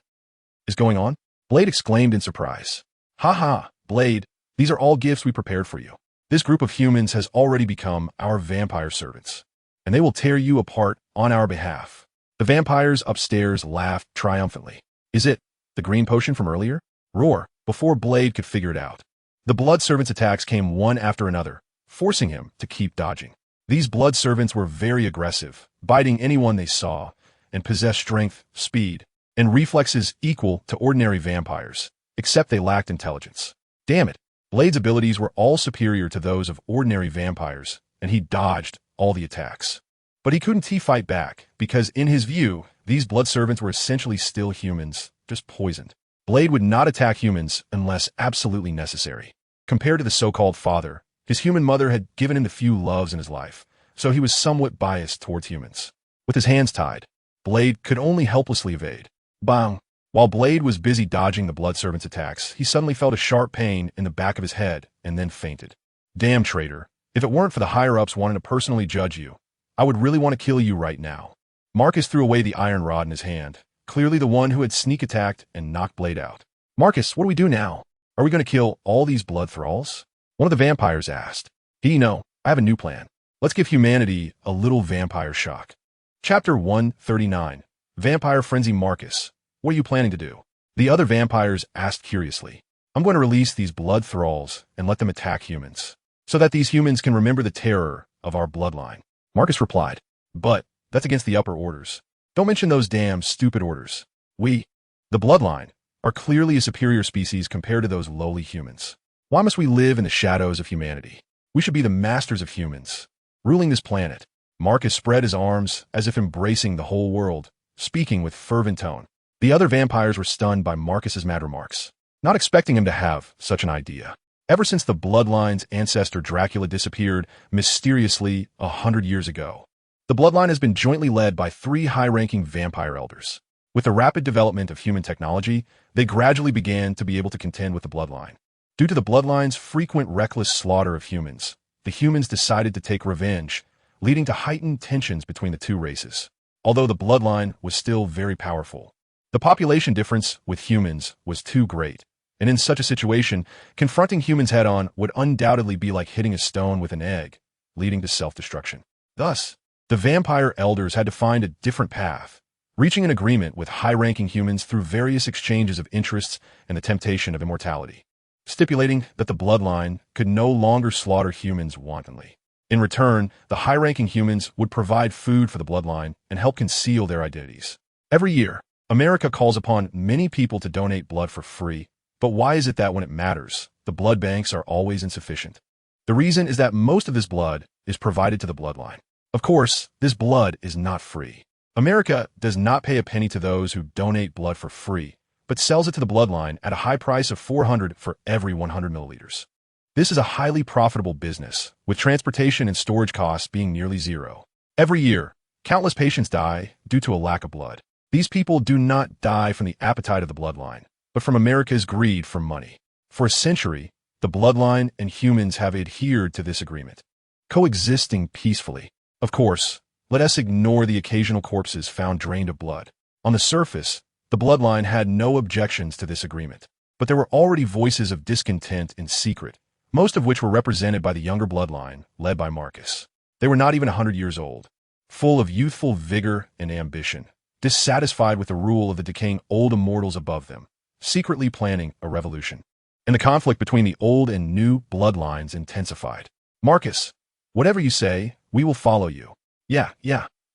is going on? Blade exclaimed in surprise. Ha ha, Blade, these are all gifts we prepared for you. This group of humans has already become our vampire servants, and they will tear you apart on our behalf. The vampires upstairs laughed triumphantly. Is it the green potion from earlier? Roar, before Blade could figure it out. The blood servants' attacks came one after another, forcing him to keep dodging. These blood servants were very aggressive, biting anyone they saw, and possessed strength, speed, and reflexes equal to ordinary vampires, except they lacked intelligence. Damn it, Blade's abilities were all superior to those of ordinary vampires, and he dodged all the attacks. But he couldn't fight back, because in his view, these blood servants were essentially still humans, just poisoned. Blade would not attack humans unless absolutely necessary. Compared to the so-called father, his human mother had given him the few loves in his life, so he was somewhat biased towards humans. With his hands tied, Blade could only helplessly evade. Bang! While Blade was busy dodging the blood servant's attacks, he suddenly felt a sharp pain in the back of his head and then fainted. Damn, traitor. If it weren't for the higher-ups wanting to personally judge you, I would really want to kill you right now. Marcus threw away the iron rod in his hand, clearly the one who had sneak attacked and knocked Blade out. Marcus, what do we do now? Are we going to kill all these blood thralls? One of the vampires asked. No, I have a new plan. Let's give humanity a little vampire shock. Chapter 139. Vampire Frenzy. Marcus, what are you planning to do? The other vampires asked curiously. I'm going to release these blood thralls and let them attack humans, so that these humans can remember the terror of our bloodline. Marcus replied, but that's against the upper orders. Don't mention those damn stupid orders. We, the bloodline, are clearly a superior species compared to those lowly humans. Why must we live in the shadows of humanity? We should be the masters of humans, ruling this planet. Marcus spread his arms as if embracing the whole world, speaking with fervent tone. The other vampires were stunned by Marcus's mad remarks, not expecting him to have such an idea. Ever since the bloodline's ancestor Dracula disappeared mysteriously 100 years ago, the bloodline has been jointly led by 3 high-ranking vampire elders. With the rapid development of human technology, they gradually began to be able to contend with the bloodline. Due to the bloodline's frequent reckless slaughter of humans, the humans decided to take revenge, leading to heightened tensions between the two races. Although the bloodline was still very powerful, the population difference with humans was too great, and in such a situation, confronting humans head-on would undoubtedly be like hitting a stone with an egg, leading to self-destruction. Thus, the vampire elders had to find a different path, reaching an agreement with high-ranking humans through various exchanges of interests and the temptation of immortality, stipulating that the bloodline could no longer slaughter humans wantonly. In return, the high-ranking humans would provide food for the bloodline and help conceal their identities. Every year, America calls upon many people to donate blood for free, but why is it that when it matters, the blood banks are always insufficient? The reason is that most of this blood is provided to the bloodline. Of course, this blood is not free. America does not pay a penny to those who donate blood for free, but sells it to the bloodline at a high price of $400 for every 100 milliliters. This is a highly profitable business, with transportation and storage costs being nearly zero. Every year, countless patients die due to a lack of blood. These people do not die from the appetite of the bloodline, but from America's greed for money. For a century, the bloodline and humans have adhered to this agreement, coexisting peacefully. Of course, let us ignore the occasional corpses found drained of blood. On the surface, the bloodline had no objections to this agreement, but there were already voices of discontent in secret, most of which were represented by the younger bloodline, led by Marcus. They were not even 100 years old, full of youthful vigor and ambition, dissatisfied with the rule of the decaying old immortals above them, secretly planning a revolution. And the conflict between the old and new bloodlines intensified. Marcus, whatever you say, we will follow you. Yeah,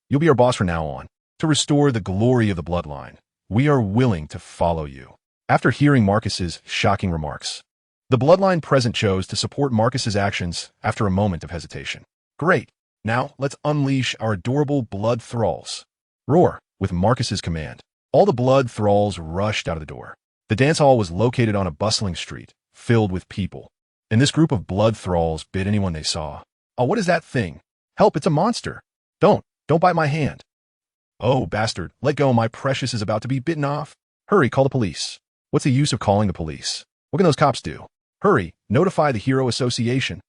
you'll be our boss from now on. To restore the glory of the bloodline, we are willing to follow you. After hearing Marcus's shocking remarks, the bloodline present chose to support Marcus's actions after a moment of hesitation. Great. Now let's unleash our adorable blood thralls. Roar. With Marcus's command, all the blood thralls rushed out of the door. The dance hall was located on a bustling street, filled with people, and this group of blood thralls bit anyone they saw. Oh, what is that thing? Help, it's a monster. Don't bite my hand. Oh, bastard, let go, my precious is about to be bitten off. Hurry, call the police. What's the use of calling the police? What can those cops do? Hurry, notify the Hero Association.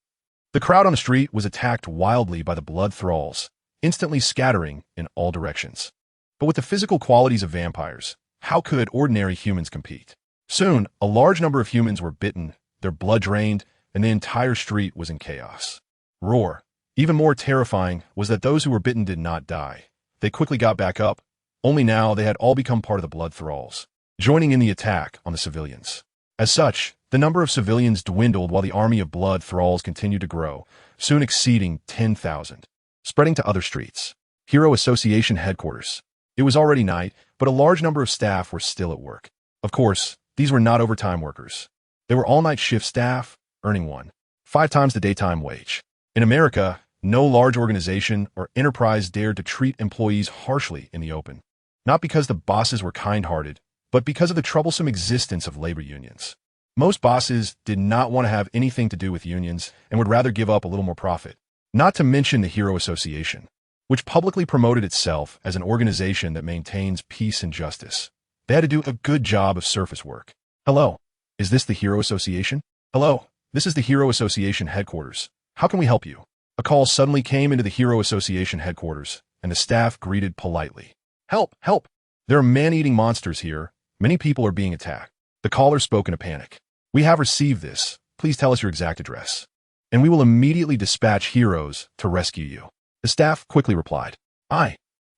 The crowd on the street was attacked wildly by the blood thralls, instantly scattering in all directions. But with the physical qualities of vampires, how could ordinary humans compete? Soon, a large number of humans were bitten, their blood drained, and the entire street was in chaos. Roar. Even more terrifying was that those who were bitten did not die. They quickly got back up, only now they had all become part of the blood thralls, joining in the attack on the civilians. As such, the number of civilians dwindled while the army of blood thralls continued to grow, soon exceeding 10,000. spreading to other streets. Hero Association headquarters. It was already night, but a large number of staff were still at work. Of course, these were not overtime workers. They were all-night shift staff, earning 1.5 times the daytime wage. In America, no large organization or enterprise dared to treat employees harshly in the open. Not because the bosses were kind-hearted, but because of the troublesome existence of labor unions. Most bosses did not want to have anything to do with unions and would rather give up a little more profit. Not to mention the Hero Association, which publicly promoted itself as an organization that maintains peace and justice. They had to do a good job of surface work. Hello, is this the Hero Association? Hello, this is the Hero Association headquarters. How can we help you? A call suddenly came into the Hero Association headquarters, and the staff greeted politely. Help, help! There are man-eating monsters here. Many people are being attacked. The caller spoke in a panic. We have received this. Please tell us your exact address, and we will immediately dispatch heroes to rescue you. The staff quickly replied. I'm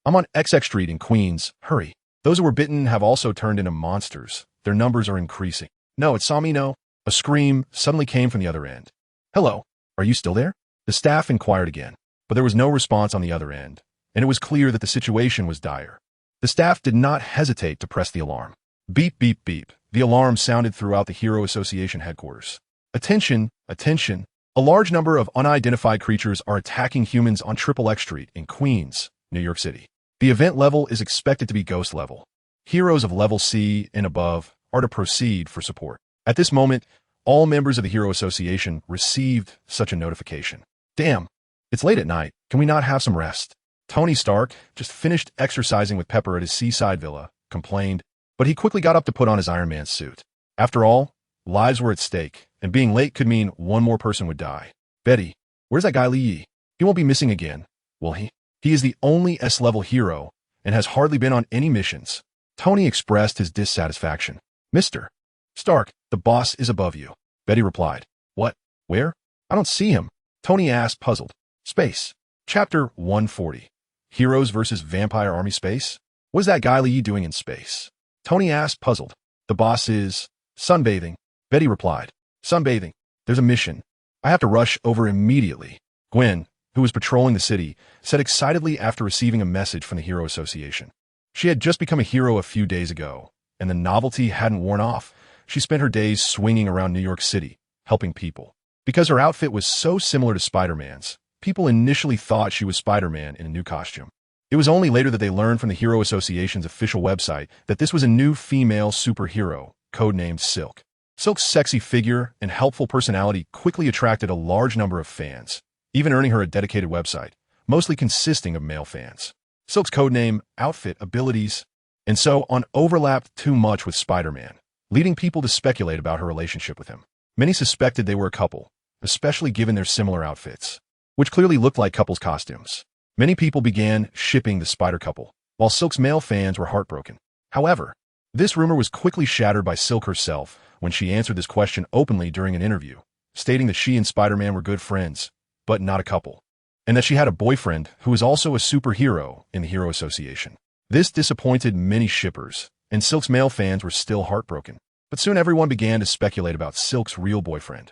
on XX Street in Queens. Hurry. Those who were bitten have also turned into monsters. Their numbers are increasing. No, it saw me, no. A scream suddenly came from the other end. Hello, are you still there? The staff inquired again, but there was no response on the other end, and it was clear that the situation was dire. The staff did not hesitate to press the alarm. Beep, beep, beep. The alarm sounded throughout the Hero Association headquarters. Attention, attention. A large number of unidentified creatures are attacking humans on XX Street in Queens, New York City. The event level is expected to be ghost level. Heroes of level C and above are to proceed for support. At this moment, all members of the Hero Association received such a notification. Damn, it's late at night. Can we not have some rest? Tony Stark, just finished exercising with Pepper at his seaside villa, complained, but he quickly got up to put on his Iron Man suit. After all, lives were at stake, and being late could mean one more person would die. Betty, where's that guy Lee? He won't be missing again, will he? He is the only S-level hero and has hardly been on any missions. Tony expressed his dissatisfaction. Mr. Stark, the boss is above you. Betty replied. What? Where? I don't see him. Tony asked, puzzled. Space. Chapter 140. Heroes versus Vampire Army Space? What is that guy Lee doing in space? Tony asked, puzzled. The boss is sunbathing. Betty replied. Sunbathing. There's a mission. I have to rush over immediately. Gwen, who was patrolling the city, said excitedly after receiving a message from the Hero Association. She had just become a hero a few days ago, and the novelty hadn't worn off. She spent her days swinging around New York City, helping people. Because her outfit was so similar to Spider-Man's, people initially thought she was Spider-Man in a new costume. It was only later that they learned from the Hero Association's official website that this was a new female superhero, codenamed Silk. Silk's sexy figure and helpful personality quickly attracted a large number of fans, even earning her a dedicated website, mostly consisting of male fans. Silk's codename, outfit, abilities, and so on overlapped too much with Spider-Man, leading people to speculate about her relationship with him. Many suspected they were a couple, especially given their similar outfits, which clearly looked like couples' costumes. Many people began shipping the Spider couple, while Silk's male fans were heartbroken. However, this rumor was quickly shattered by Silk herself when she answered this question openly during an interview, stating that she and Spider-Man were good friends, but not a couple, and that she had a boyfriend who was also a superhero in the Hero Association. This disappointed many shippers, and Silk's male fans were still heartbroken. But soon everyone began to speculate about Silk's real boyfriend.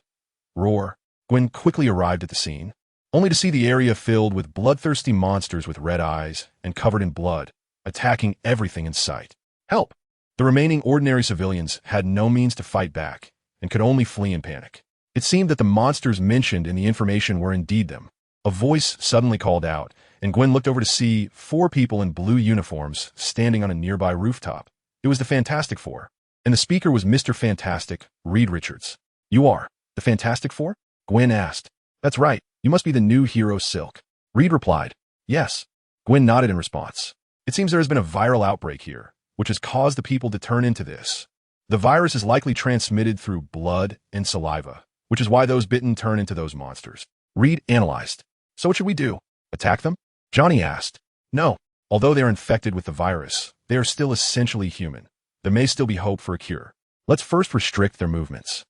Roar. Gwen quickly arrived at the scene, only to see the area filled with bloodthirsty monsters with red eyes and covered in blood, attacking everything in sight. Help! The remaining ordinary civilians had no means to fight back and could only flee in panic. It seemed that the monsters mentioned in the information were indeed them. A voice suddenly called out, and Gwen looked over to see 4 people in blue uniforms standing on a nearby rooftop. It was the Fantastic Four, and the speaker was Mr. Fantastic, Reed Richards. You are the Fantastic Four? Gwen asked. That's right. You must be the new hero Silk. Reed replied. Yes. Gwen nodded in response. It seems there has been a viral outbreak here, which has caused the people to turn into this. The virus is likely transmitted through blood and saliva, which is why those bitten turn into those monsters. Reed analyzed. So what should we do? Attack them? Johnny asked. No. Although they are infected with the virus, they are still essentially human. There may still be hope for a cure. Let's first restrict their movements.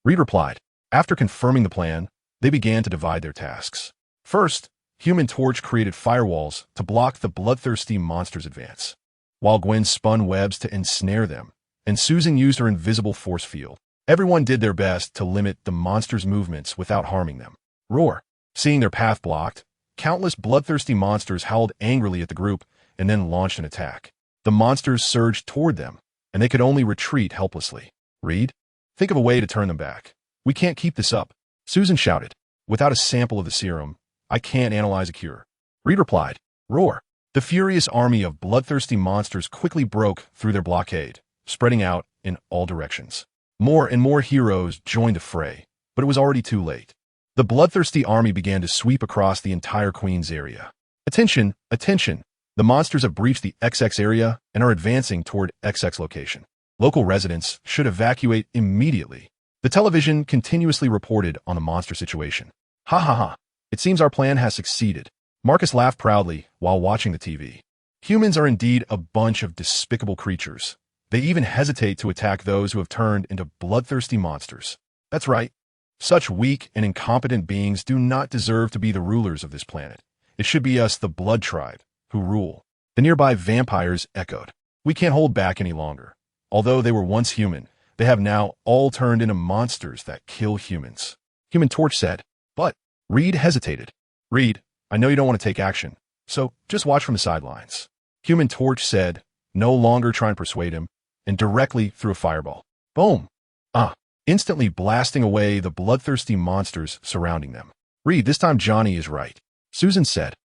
Reed replied. After confirming the plan, they began to divide their tasks. First, Human Torch created firewalls to block the bloodthirsty monsters' advance, while Gwen spun webs to ensnare them, and Susan used her invisible force field. Everyone did their best to limit the monsters' movements without harming them. Roar. Seeing their path blocked, Countless bloodthirsty monsters howled angrily at the group and then launched an attack. The monsters surged toward them, and they could only retreat helplessly. Reed, think of a way to turn them back. We can't keep this up. Susan shouted. Without a sample of the serum, I can't analyze a cure. Reed replied. Roar. The furious army of bloodthirsty monsters quickly broke through their blockade, spreading out in all directions. More and more heroes joined the fray, but it was already too late. The bloodthirsty army began to sweep across the entire Queen's area. Attention, attention! The monsters have breached the XX area and are advancing toward XX location. Local residents should evacuate immediately. The television continuously reported on the monster situation. Ha ha ha! It seems our plan has succeeded. Marcus laughed proudly while watching the TV. Humans are indeed a bunch of despicable creatures. They even hesitate to attack those who have turned into bloodthirsty monsters. That's right. Such weak and incompetent beings do not deserve to be the rulers of this planet. It should be us, the Blood Tribe, who rule. The nearby vampires echoed. We can't hold back any longer. Although they were once human, they have now all turned into monsters that kill humans. Human Torch said. But Reed hesitated. Reed, I know you don't want to take action, so just watch from the sidelines. Human Torch said, no longer trying to persuade him, and directly threw a fireball. Boom! Instantly blasting away the bloodthirsty monsters surrounding them. Reed, this time Johnny is right. Susan said.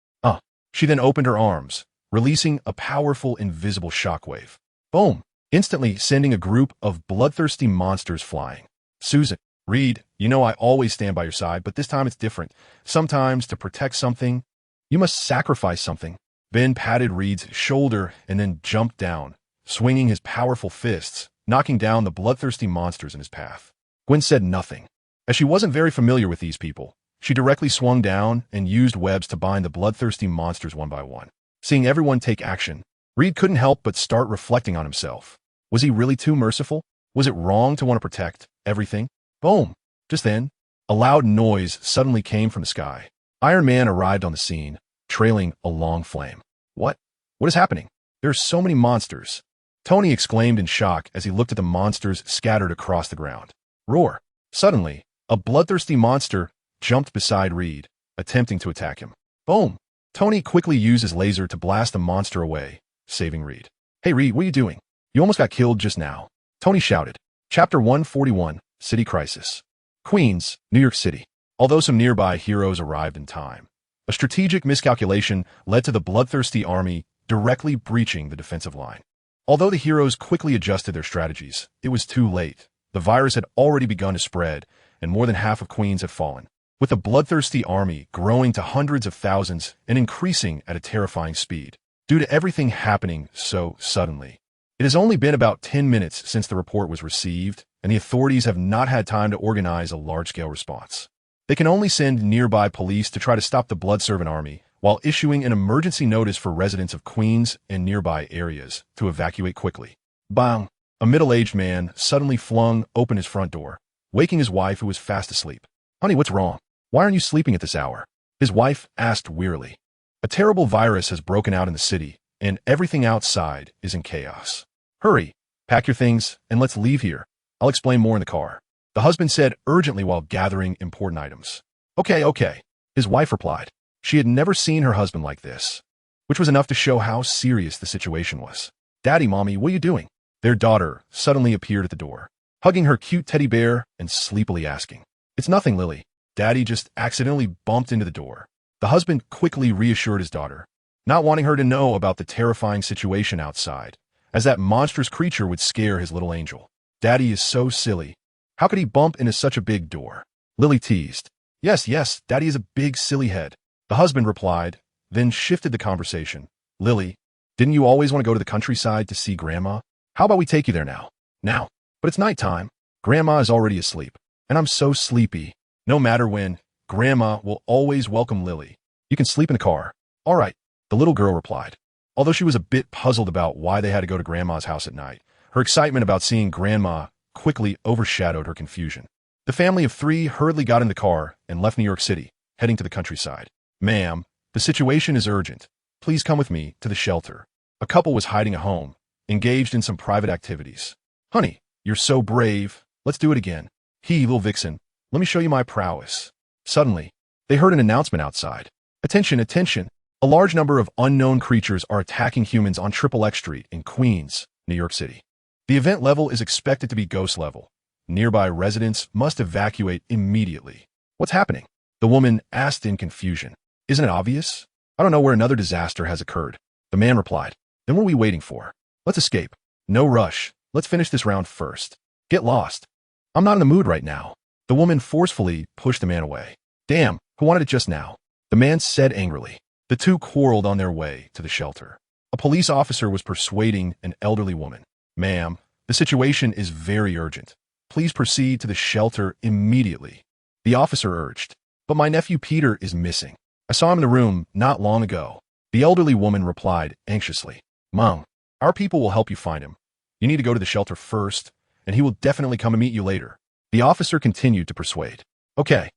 She then opened her arms, releasing a powerful invisible shockwave. Boom! Instantly sending a group of bloodthirsty monsters flying. Susan, Reed, you know I always stand by your side, but this time it's different. Sometimes to protect something, you must sacrifice something. Ben patted Reed's shoulder and then jumped down, swinging his powerful fists, knocking down the bloodthirsty monsters in his path. Gwen said nothing. As she wasn't very familiar with these people, she directly swung down and used webs to bind the bloodthirsty monsters one by one. Seeing everyone take action, Reed couldn't help but start reflecting on himself. Was he really too merciful? Was it wrong to want to protect everything? Boom! Just then, a loud noise suddenly came from the sky. Iron Man arrived on the scene, trailing a long flame. What? What is happening? There are so many monsters. Tony exclaimed in shock as he looked at the monsters scattered across the ground. Roar! Suddenly, a bloodthirsty monster jumped beside Reed, attempting to attack him. Boom! Tony quickly used his laser to blast the monster away, saving Reed. Hey Reed, what are you doing? You almost got killed just now. Tony shouted. Chapter 141, City Crisis. Queens, New York City. Although some nearby heroes arrived in time, a strategic miscalculation led to the bloodthirsty army directly breaching the defensive line. Although the heroes quickly adjusted their strategies, it was too late. The virus had already begun to spread, and more than half of Queens had fallen, with the bloodthirsty army growing to hundreds of thousands and increasing at a terrifying speed, due to everything happening so suddenly. It has only been about 10 minutes since the report was received, and the authorities have not had time to organize a large-scale response. They can only send nearby police to try to stop the blood-servant army, while issuing an emergency notice for residents of Queens and nearby areas to evacuate quickly. Bang! A middle-aged man suddenly flung open his front door, waking his wife who was fast asleep. Honey, what's wrong? Why aren't you sleeping at this hour? His wife asked wearily. A terrible virus has broken out in the city, and everything outside is in chaos. Hurry, pack your things, and let's leave here. I'll explain more in the car. The husband said urgently while gathering important items. Okay. His wife replied. She had never seen her husband like this, which was enough to show how serious the situation was. Daddy, Mommy, what are you doing? Their daughter suddenly appeared at the door, hugging her cute teddy bear and sleepily asking. It's nothing, Lily. Daddy just accidentally bumped into the door. The husband quickly reassured his daughter, not wanting her to know about the terrifying situation outside, as that monstrous creature would scare his little angel. Daddy is so silly. How could he bump into such a big door? Lily teased. Yes, Daddy is a big silly head. The husband replied, then shifted the conversation. Lily, didn't you always want to go to the countryside to see Grandma? How about we take you there now? Now. But it's nighttime. Grandma is already asleep. And I'm so sleepy. No matter when, Grandma will always welcome Lily. You can sleep in the car. All right, the little girl replied. Although she was a bit puzzled about why they had to go to Grandma's house at night, her excitement about seeing Grandma quickly overshadowed her confusion. The family of three hurriedly got in the car and left New York City, heading to the countryside. Ma'am, the situation is urgent. Please come with me to the shelter. A couple was hiding at home, engaged in some private activities. Honey, you're so brave. Let's do it again. Little vixen, let me show you my prowess. Suddenly, they heard an announcement outside. Attention, attention! A large number of unknown creatures are attacking humans on XXX Street in Queens, New York City. The event level is expected to be ghost level. Nearby residents must evacuate immediately. What's happening? The woman asked in confusion. Isn't it obvious? I don't know where another disaster has occurred. The man replied. Then what are we waiting for? Let's escape. No rush. Let's finish this round first. Get lost. I'm not in the mood right now. The woman forcefully pushed the man away. Damn, who wanted it just now? The man said angrily. The two quarreled on their way to the shelter. A police officer was persuading an elderly woman. Ma'am, the situation is very urgent. Please proceed to the shelter immediately. The officer urged. But my nephew Peter is missing. I saw him in the room not long ago. The elderly woman replied anxiously. Mom, our people will help you find him. You need to go to the shelter first, and he will definitely come and meet you later. The officer continued to persuade. Okay.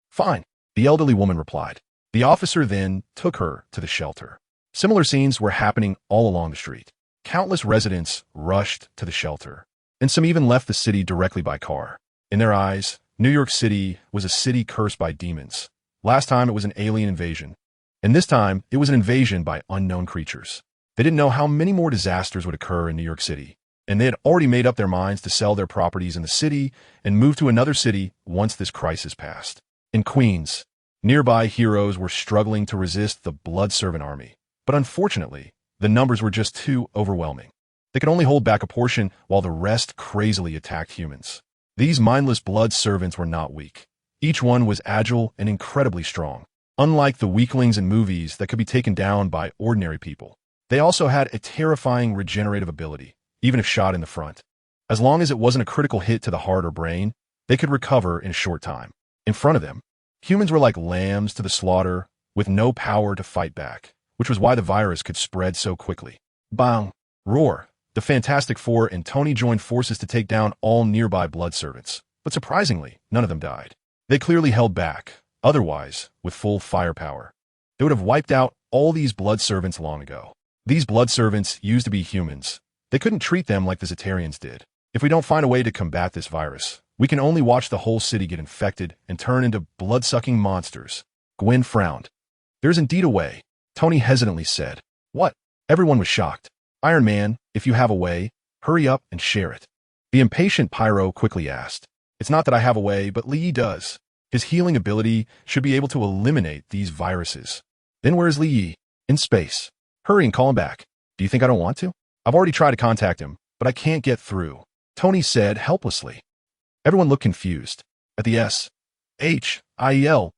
Fine, the elderly woman replied. The officer then took her to the shelter. Similar scenes were happening all along the street. Countless residents rushed to the shelter, and some even left the city directly by car. In their eyes, New York City was a city cursed by demons. Last time it was an alien invasion, and this time it was an invasion by unknown creatures. They didn't know how many more disasters would occur in New York City, and they had already made up their minds to sell their properties in the city and move to another city once this crisis passed. In Queens, nearby heroes were struggling to resist the blood servant army, but unfortunately, the numbers were just too overwhelming. They could only hold back a portion while the rest crazily attacked humans. These mindless blood servants were not weak. Each one was agile and incredibly strong. Unlike the weaklings in movies that could be taken down by ordinary people, they also had a terrifying regenerative ability, even if shot in the front. As long as it wasn't a critical hit to the heart or brain, they could recover in a short time. In front of them, humans were like lambs to the slaughter, with no power to fight back, which was why the virus could spread so quickly. Bang! Roar! The Fantastic Four and Tony joined forces to take down all nearby blood servants, but surprisingly, none of them died. They clearly held back. Otherwise, with full firepower, they would have wiped out all these blood servants long ago. These blood servants used to be humans. They couldn't treat them like the Zetarians did. If we don't find a way to combat this virus, we can only watch the whole city get infected and turn into blood-sucking monsters. Gwen frowned. There's indeed a way, Tony hesitantly said. What? Everyone was shocked. Iron Man, if you have a way, hurry up and share it. The impatient Pyro quickly asked. It's not that I have a way, but Lee does. His healing ability should be able to eliminate these viruses. Then where's Lee? In space. Hurry and call him back. Do you think I don't want to? I've already tried to contact him, but I can't get through, Tony said helplessly. Everyone looked confused. At the SHIELD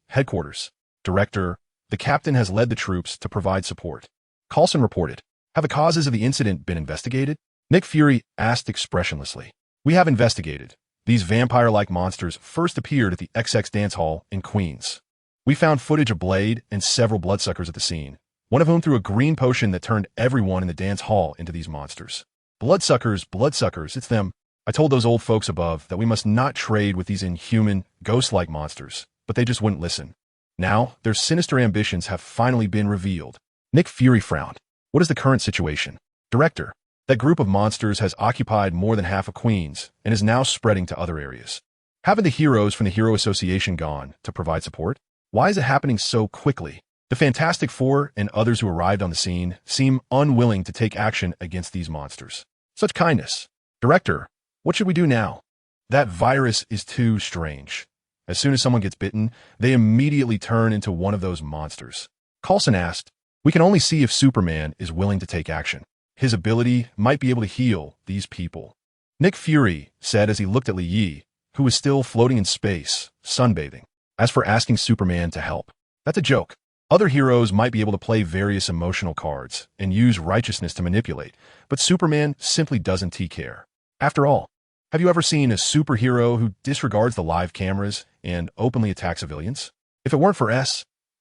headquarters, Director, the captain has led the troops to provide support. Coulson reported. Have the causes of the incident been investigated? Nick Fury asked expressionlessly. We have investigated. These vampire-like monsters first appeared at the XX Dance Hall in Queens. We found footage of Blade and several bloodsuckers at the scene, one of whom threw a green potion that turned everyone in the dance hall into these monsters. Bloodsuckers, it's them. I told those old folks above that we must not trade with these inhuman, ghost-like monsters, but they just wouldn't listen. Now, their sinister ambitions have finally been revealed. Nick Fury frowned. What is the current situation? Director, that group of monsters has occupied more than half of Queens and is now spreading to other areas. Haven't the heroes from the Hero Association gone to provide support? Why is it happening so quickly? The Fantastic Four and others who arrived on the scene seem unwilling to take action against these monsters. Such kindness. Director, what should we do now? That virus is too strange. As soon as someone gets bitten, they immediately turn into one of those monsters. Coulson asked, we can only see if Superman is willing to take action. His ability might be able to heal these people. Nick Fury said as he looked at Li Yi, who was still floating in space, sunbathing. As for asking Superman to help, that's a joke. Other heroes might be able to play various emotional cards and use righteousness to manipulate, but Superman simply doesn't care. After all, have you ever seen a superhero who disregards the live cameras and openly attacks civilians? If it weren't for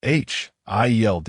SHIELD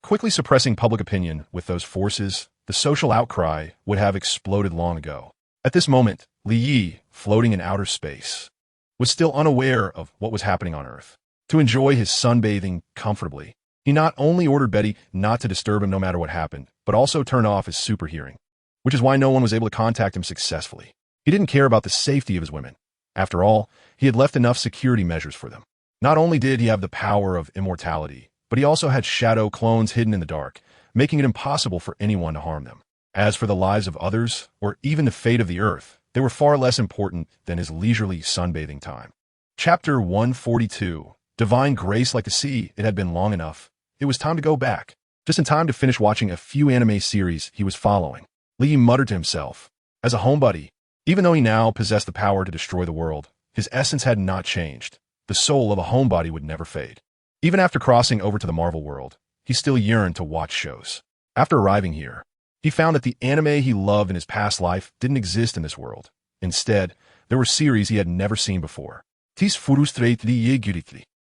quickly suppressing public opinion with those forces, the social outcry would have exploded long ago. At this moment, Li Yi, floating in outer space, was still unaware of what was happening on Earth. To enjoy his sunbathing comfortably, he not only ordered Betty not to disturb him no matter what happened, but also turn off his super hearing, which is why no one was able to contact him successfully. He didn't care about the safety of his women. After all, he had left enough security measures for them. Not only did he have the power of immortality, but he also had shadow clones hidden in the dark, making it impossible for anyone to harm them. As for the lives of others, or even the fate of the Earth, they were far less important than his leisurely sunbathing time. Chapter 142. Divine Grace Like the Sea. It had been long enough. It was time to go back. Just in time to finish watching a few anime series he was following. Lee muttered to himself. As a homebody, even though he now possessed the power to destroy the world, his essence had not changed. The soul of a homebody would never fade. Even after crossing over to the Marvel world, he still yearned to watch shows. After arriving here, he found that the anime he loved in his past life didn't exist in this world. Instead, there were series he had never seen before.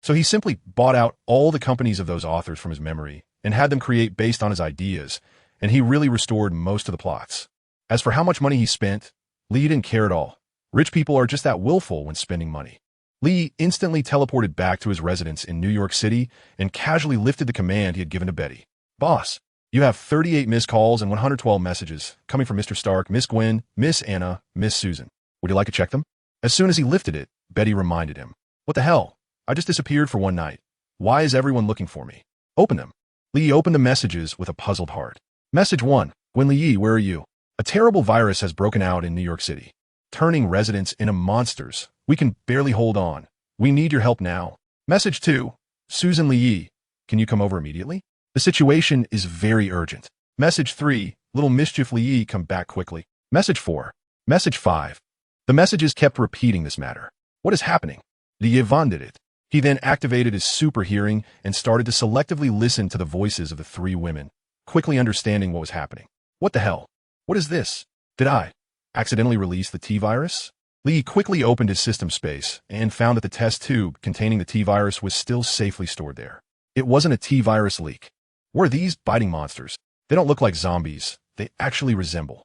So he simply bought out all the companies of those authors from his memory and had them create based on his ideas, and he really restored most of the plots. As for how much money he spent, Lee didn't care at all. Rich people are just that willful when spending money. Lee instantly teleported back to his residence in New York City and casually lifted the command he had given to Betty. Boss, you have 38 missed calls and 112 messages coming from Mr. Stark, Miss Gwen, Miss Anna, Miss Susan. Would you like to check them? As soon as he lifted it, Betty reminded him. What the hell? I just disappeared for one night. Why is everyone looking for me? Open them. Lee opened the messages with a puzzled heart. Message 1. Gwen Lee, where are you? A terrible virus has broken out in New York City, turning residents into monsters. We can barely hold on. We need your help now. Message 2. Susan Lee, can you come over immediately? The situation is very urgent. Message 3. Little Mischief Lee, come back quickly. Message 4. Message 5. The messages kept repeating this matter. What is happening? Lee did it. He then activated his super hearing and started to selectively listen to the voices of the 3 women, quickly understanding what was happening. What the hell? What is this? Did I accidentally release the T-virus? Lee quickly opened his system space and found that the test tube containing the T-virus was still safely stored there. It wasn't a T-virus leak. What are these biting monsters? They don't look like zombies. They actually resemble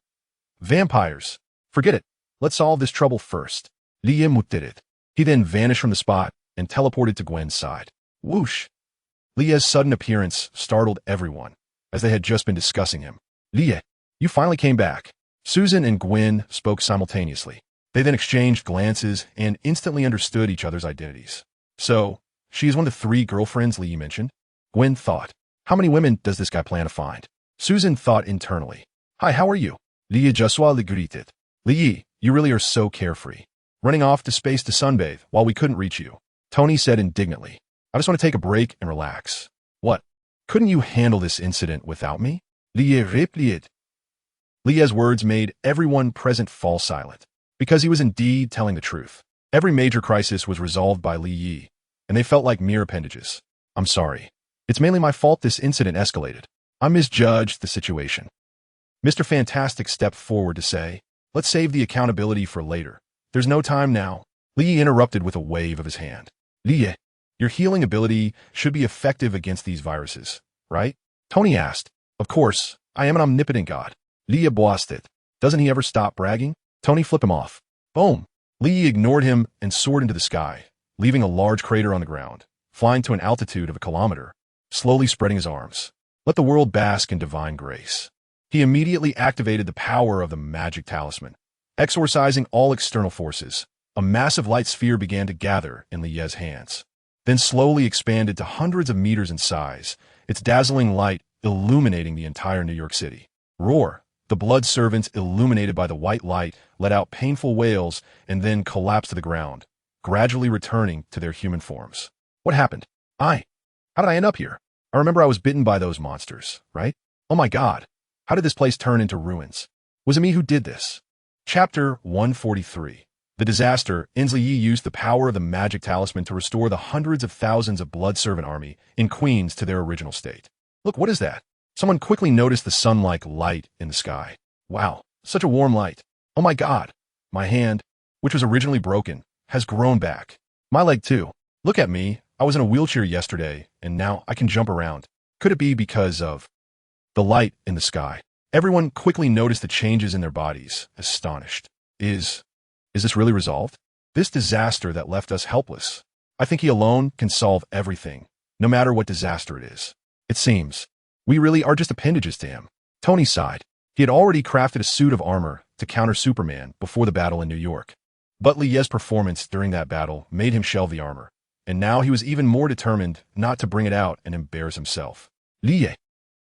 vampires. Forget it. Let's solve this trouble first. Lee did it. He then vanished from the spot and teleported to Gwen's side. Whoosh! Leah's sudden appearance startled everyone, as they had just been discussing him. Leah, you finally came back. Susan and Gwen spoke simultaneously. They then exchanged glances and instantly understood each other's identities. So, she is one of the 3 girlfriends Lee mentioned? Gwen thought. How many women does this guy plan to find? Susan thought internally. Hi, how are you? Leah Joshua le greeted. Lee, you really are so carefree. Running off to space to sunbathe while we couldn't reach you. Tony said indignantly. I just want to take a break and relax. What? Couldn't you handle this incident without me? Leah replied. Leah's words made everyone present fall silent, because he was indeed telling the truth. Every major crisis was resolved by Li Yi, and they felt like mere appendages. I'm sorry. It's mainly my fault this incident escalated. I misjudged the situation. Mr. Fantastic stepped forward to say, let's save the accountability for later. There's no time now. Li interrupted with a wave of his hand. Li, your healing ability should be effective against these viruses, right? Tony asked. Of course, I am an omnipotent god. Li boasted. Doesn't he ever stop bragging? Tony flipped him off. Boom. Li ignored him and soared into the sky, leaving a large crater on the ground, flying to an altitude of a kilometer, slowly spreading his arms. Let the world bask in divine grace. He immediately activated the power of the magic talisman, exorcising all external forces. A massive light sphere began to gather in Lie's hands, then slowly expanded to hundreds of meters in size, its dazzling light illuminating the entire New York City. Roar! The blood servants, illuminated by the white light, let out painful wails and then collapsed to the ground, gradually returning to their human forms. What happened? How did I end up here? I remember I was bitten by those monsters, right? Oh my god. How did this place turn into ruins? Was it me who did this? Chapter 143. The disaster. Inslee Yi used the power of the magic talisman to restore the hundreds of thousands of blood servant army in Queens to their original state. Look, what is that? Someone quickly noticed the sun-like light in the sky. Wow, such a warm light. Oh my god. My hand, which was originally broken, has grown back. My leg too. Look at me. I was in a wheelchair yesterday, and now I can jump around. Could it be because of the light in the sky? Everyone quickly noticed the changes in their bodies, astonished. Is this really resolved? This disaster that left us helpless. I think he alone can solve everything, no matter what disaster it is. It seems we really are just appendages to him. Tony sighed. He had already crafted a suit of armor to counter Superman before the battle in New York. But Lie's performance during that battle made him shelve the armor. and now he was even more determined not to bring it out and embarrass himself. Liye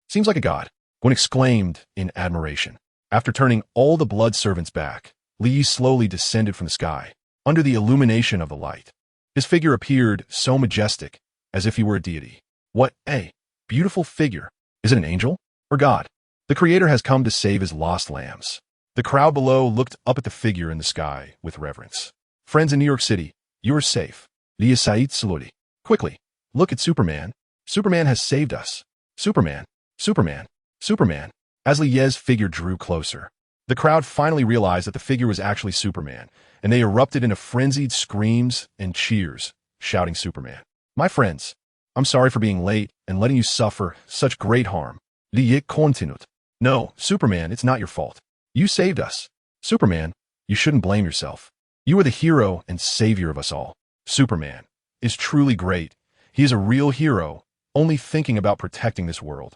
seems like a god, Gwen exclaimed in admiration. After turning all the blood servants back, Li slowly descended from the sky, under the illumination of the light. His figure appeared so majestic, as if he were a deity. What a beautiful figure! Is it an angel or God? The Creator has come to save his lost lambs. The crowd below looked up at the figure in the sky with reverence. Friends in New York City, you are safe. Liye Sait Saludi. Quickly, look at Superman. Superman has saved us. Superman, Superman, Superman. As Liye's figure drew closer, the crowd finally realized that the figure was actually Superman, and they erupted into frenzied screams and cheers, shouting Superman. My friends, I'm sorry for being late and letting you suffer such great harm. Liye continued. No, Superman, it's not your fault. You saved us. Superman, you shouldn't blame yourself. You are the hero and savior of us all. Superman is truly great. He is a real hero, only thinking about protecting this world.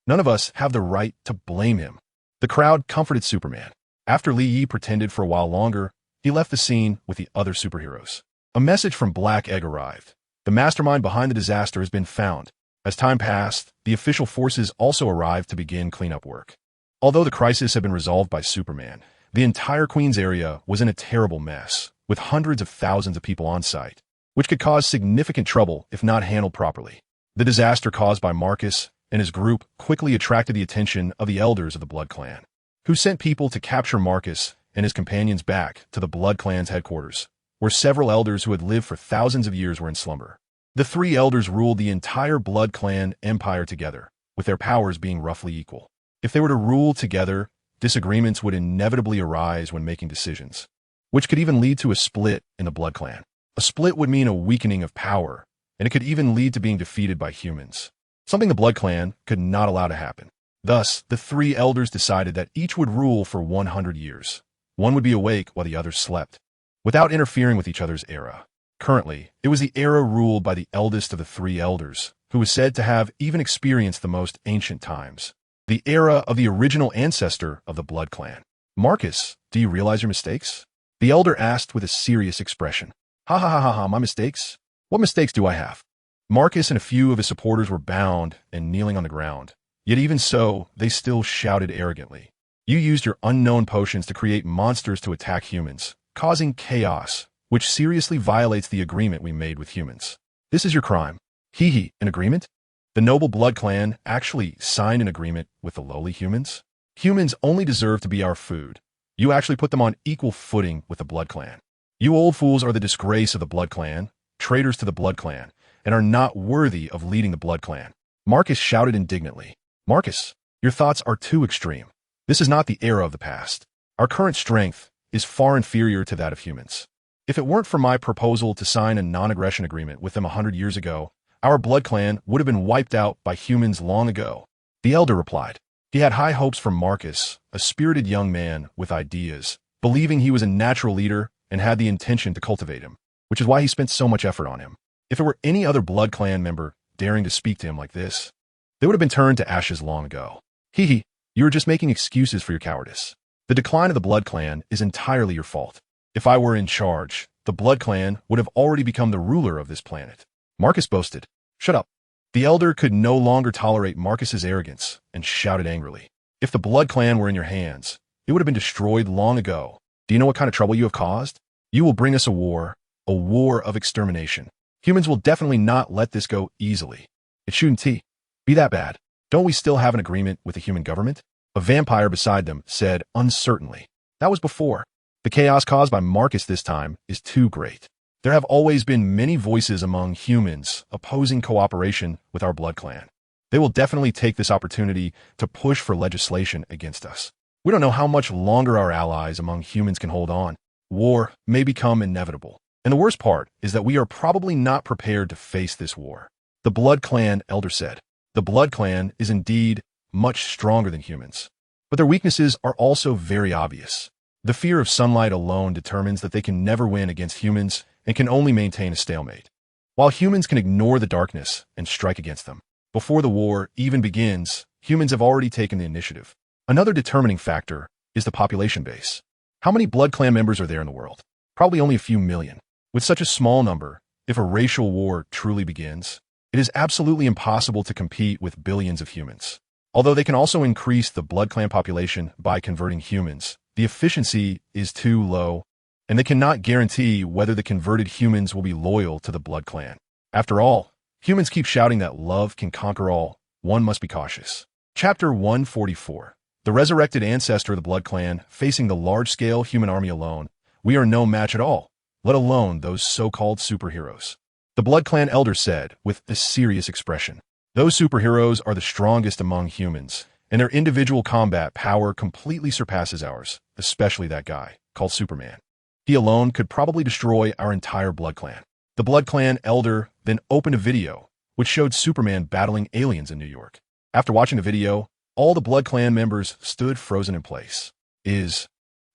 None of us have the right to blame him. The crowd comforted Superman. After Li Yi pretended for a while longer, he left the scene with the other superheroes. A message from Black Egg arrived. The mastermind behind the disaster has been found. As time passed, the official forces also arrived to begin cleanup work. Although the crisis had been resolved by Superman, the entire Queens area was in a terrible mess, with hundreds of thousands of people on site, which could cause significant trouble if not handled properly. The disaster caused by Marcus and his group quickly attracted the attention of the elders of the Blood Clan, who sent people to capture Marcus and his companions back to the Blood Clan's headquarters, where several elders who had lived for thousands of years were in slumber. The three elders ruled the entire Blood Clan empire together, with their powers being roughly equal. If they were to rule together, disagreements would inevitably arise when making decisions, which could even lead to a split in the Blood Clan. A split would mean a weakening of power, and it could even lead to being defeated by humans, something the Blood Clan could not allow to happen. Thus, the three elders decided that each would rule for 100 years. One would be awake while the others slept, without interfering with each other's era. Currently, it was the era ruled by the eldest of the three elders, who was said to have even experienced the most ancient times. The era of the original ancestor of the Blood Clan. Marcus, do you realize your mistakes? The elder asked with a serious expression. Ha ha ha ha ha, my mistakes? What mistakes do I have? Marcus and a few of his supporters were bound and kneeling on the ground. Yet even so, they still shouted arrogantly. You used your unknown potions to create monsters to attack humans, causing chaos, which seriously violates the agreement we made with humans. This is your crime. Hee hee, an agreement? The noble Blood Clan actually signed an agreement with the lowly humans? Humans only deserve to be our food. You actually put them on equal footing with the Blood Clan. You old fools are the disgrace of the Blood Clan, traitors to the Blood Clan, and are not worthy of leading the Blood Clan. Marcus shouted indignantly. Marcus, your thoughts are too extreme. This is not the era of the past. Our current strength is far inferior to that of humans. If it weren't for my proposal to sign a non-aggression agreement with them 100 years ago, our Blood Clan would have been wiped out by humans long ago. The elder replied. He had high hopes for Marcus, a spirited young man with ideas, believing he was a natural leader and had the intention to cultivate him, which is why he spent so much effort on him. If it were any other Blood Clan member daring to speak to him like this, they would have been turned to ashes long ago. Hee hee, you are just making excuses for your cowardice. The decline of the Blood Clan is entirely your fault. If I were in charge, the Blood Clan would have already become the ruler of this planet. Marcus boasted. Shut up. The elder could no longer tolerate Marcus's arrogance and shouted angrily. If the Blood Clan were in your hands, it would have been destroyed long ago. Do you know what kind of trouble you have caused? You will bring us a war of extermination. Humans will definitely not let this go easily. It shouldn't be that bad. Don't we still have an agreement with the human government? A vampire beside them said uncertainly. That was before. The chaos caused by Marcus this time is too great. There have always been many voices among humans opposing cooperation with our Blood Clan. They will definitely take this opportunity to push for legislation against us. We don't know how much longer our allies among humans can hold on. War may become inevitable. And the worst part is that we are probably not prepared to face this war. The Blood Clan elder said. The Blood Clan is indeed much stronger than humans. But their weaknesses are also very obvious. The fear of sunlight alone determines that they can never win against humans and can only maintain a stalemate, while humans can ignore the darkness and strike against them. Before the war even begins, humans have already taken the initiative. Another determining factor is the population base. How many Blood Clan members are there in the world? Probably only a few million. With such a small number, if a racial war truly begins, it is absolutely impossible to compete with billions of humans. Although they can also increase the Blood Clan population by converting humans, the efficiency is too low, and they cannot guarantee whether the converted humans will be loyal to the Blood Clan. After all, humans keep shouting that love can conquer all. One must be cautious. Chapter 144. The resurrected ancestor of the Blood Clan facing the large-scale human army alone. We are no match at all, let alone those so-called superheroes. The Blood Clan elder said with a serious expression. Those superheroes are the strongest among humans, and their individual combat power completely surpasses ours, especially that guy, called Superman. He alone could probably destroy our entire Blood Clan. The Blood Clan elder then opened a video, which showed Superman battling aliens in New York. After watching the video, all the Blood Clan members stood frozen in place. Is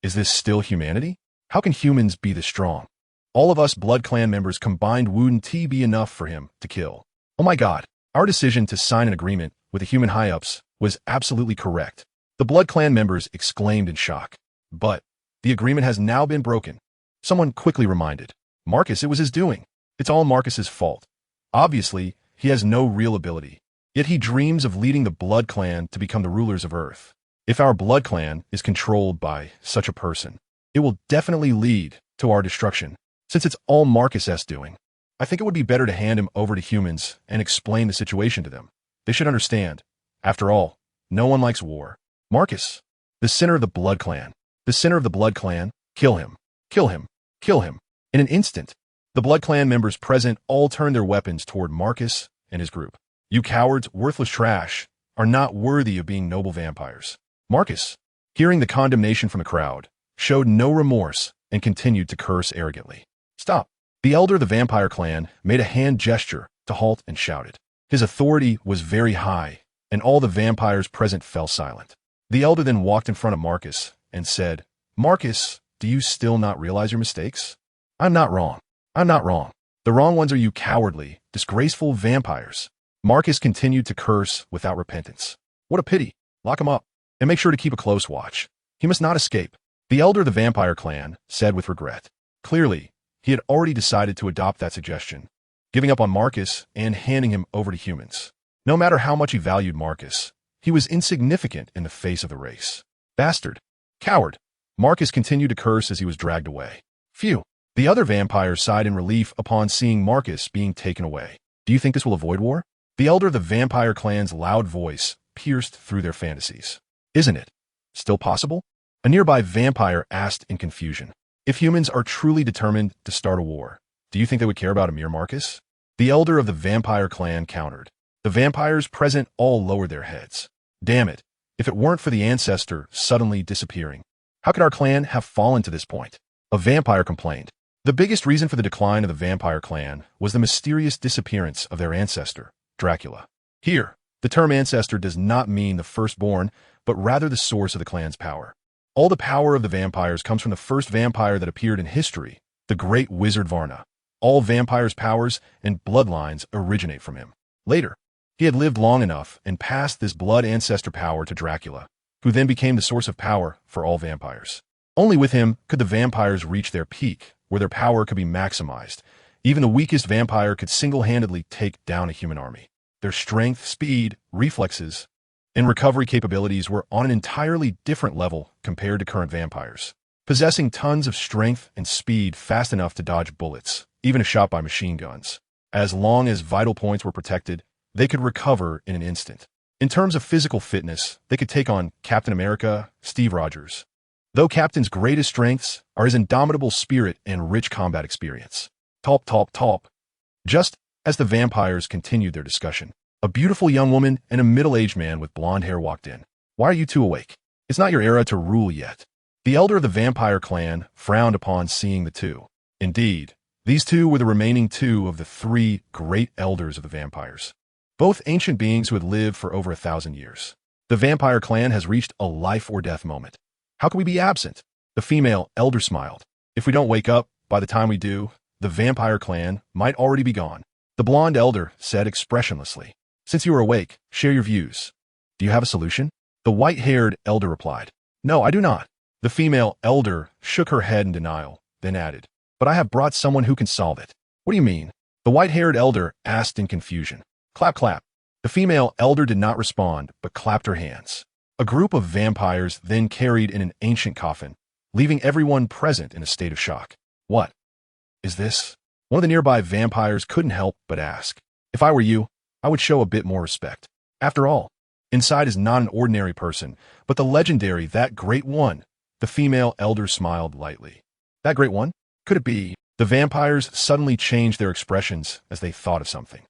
this still humanity? How can humans be this strong? All of us Blood Clan members combined wouldn't be enough for him to kill. Oh my god, our decision to sign an agreement with the human high-ups was absolutely correct. The Blood Clan members exclaimed in shock. But the agreement has now been broken. Someone quickly reminded. Marcus, it was his doing. It's all Marcus's fault. Obviously, he has no real ability. Yet he dreams of leading the Blood Clan to become the rulers of Earth. If our Blood Clan is controlled by such a person, it will definitely lead to our destruction. Since it's all Marcus's doing, I think it would be better to hand him over to humans and explain the situation to them. They should understand. After all, no one likes war. Marcus, the center of the Blood Clan. The center of the Blood Clan, kill him. Kill him. Kill him. In an instant, the Blood Clan members present all turned their weapons toward Marcus and his group. You cowards, worthless trash, are not worthy of being noble vampires. Marcus, hearing the condemnation from the crowd, showed no remorse and continued to curse arrogantly. Stop. The elder of the vampire clan made a hand gesture to halt and shouted. His authority was very high, and all the vampires present fell silent. The elder then walked in front of Marcus and said, Marcus, do you still not realize your mistakes? I'm not wrong. I'm not wrong. The wrong ones are you cowardly, disgraceful vampires. Marcus continued to curse without repentance. What a pity. Lock him up, and make sure to keep a close watch. He must not escape. The elder of the vampire clan said with regret. Clearly, he had already decided to adopt that suggestion, giving up on Marcus and handing him over to humans. No matter how much he valued Marcus, he was insignificant in the face of the race. Bastard. Coward. Marcus continued to curse as he was dragged away. Phew. The other vampires sighed in relief upon seeing Marcus being taken away. Do you think this will avoid war? The elder of the vampire clan's loud voice pierced through their fantasies. Isn't it still possible? A nearby vampire asked in confusion. If humans are truly determined to start a war, do you think they would care about a mere Marcus? The elder of the vampire clan countered. The vampires present all lowered their heads. Damn it, if it weren't for the ancestor suddenly disappearing, how could our clan have fallen to this point? A vampire complained. The biggest reason for the decline of the vampire clan was the mysterious disappearance of their ancestor, Dracula. Here, the term ancestor does not mean the firstborn, but rather the source of the clan's power. All the power of the vampires comes from the first vampire that appeared in history, the great wizard Varna. All vampires' powers and bloodlines originate from him. Later, he had lived long enough and passed this blood ancestor power to Dracula, who then became the source of power for all vampires. Only with him could the vampires reach their peak, where their power could be maximized. Even the weakest vampire could single-handedly take down a human army. Their strength, speed, reflexes, and recovery capabilities were on an entirely different level compared to current vampires. Possessing tons of strength and speed fast enough to dodge bullets, even if shot by machine guns. As long as vital points were protected, they could recover in an instant. In terms of physical fitness, they could take on Captain America, Steve Rogers. Though Captain's greatest strengths are his indomitable spirit and rich combat experience. Talp, talp, talp. Just as the vampires continued their discussion, a beautiful young woman and a middle-aged man with blonde hair walked in. Why are you two awake? It's not your era to rule yet. The elder of the vampire clan frowned upon seeing the two. Indeed, these two were the remaining two of the three great elders of the vampires. Both ancient beings who had lived for over 1,000 years. The vampire clan has reached a life-or-death moment. How can we be absent? The female elder smiled. If we don't wake up, by the time we do, the vampire clan might already be gone. The blonde elder said expressionlessly. Since you are awake, share your views. Do you have a solution? The white-haired elder replied. No, I do not. The female elder shook her head in denial, then added. But I have brought someone who can solve it. What do you mean? The white-haired elder asked in confusion. Clap, clap. The female elder did not respond, but clapped her hands. A group of vampires then carried in an ancient coffin, leaving everyone present in a state of shock. What is this? One of the nearby vampires couldn't help but ask. If I were you, I would show a bit more respect. After all, inside is not an ordinary person, but the legendary That Great One. The female elder smiled lightly. That Great One? Could it be? The vampires suddenly changed their expressions as they thought of something.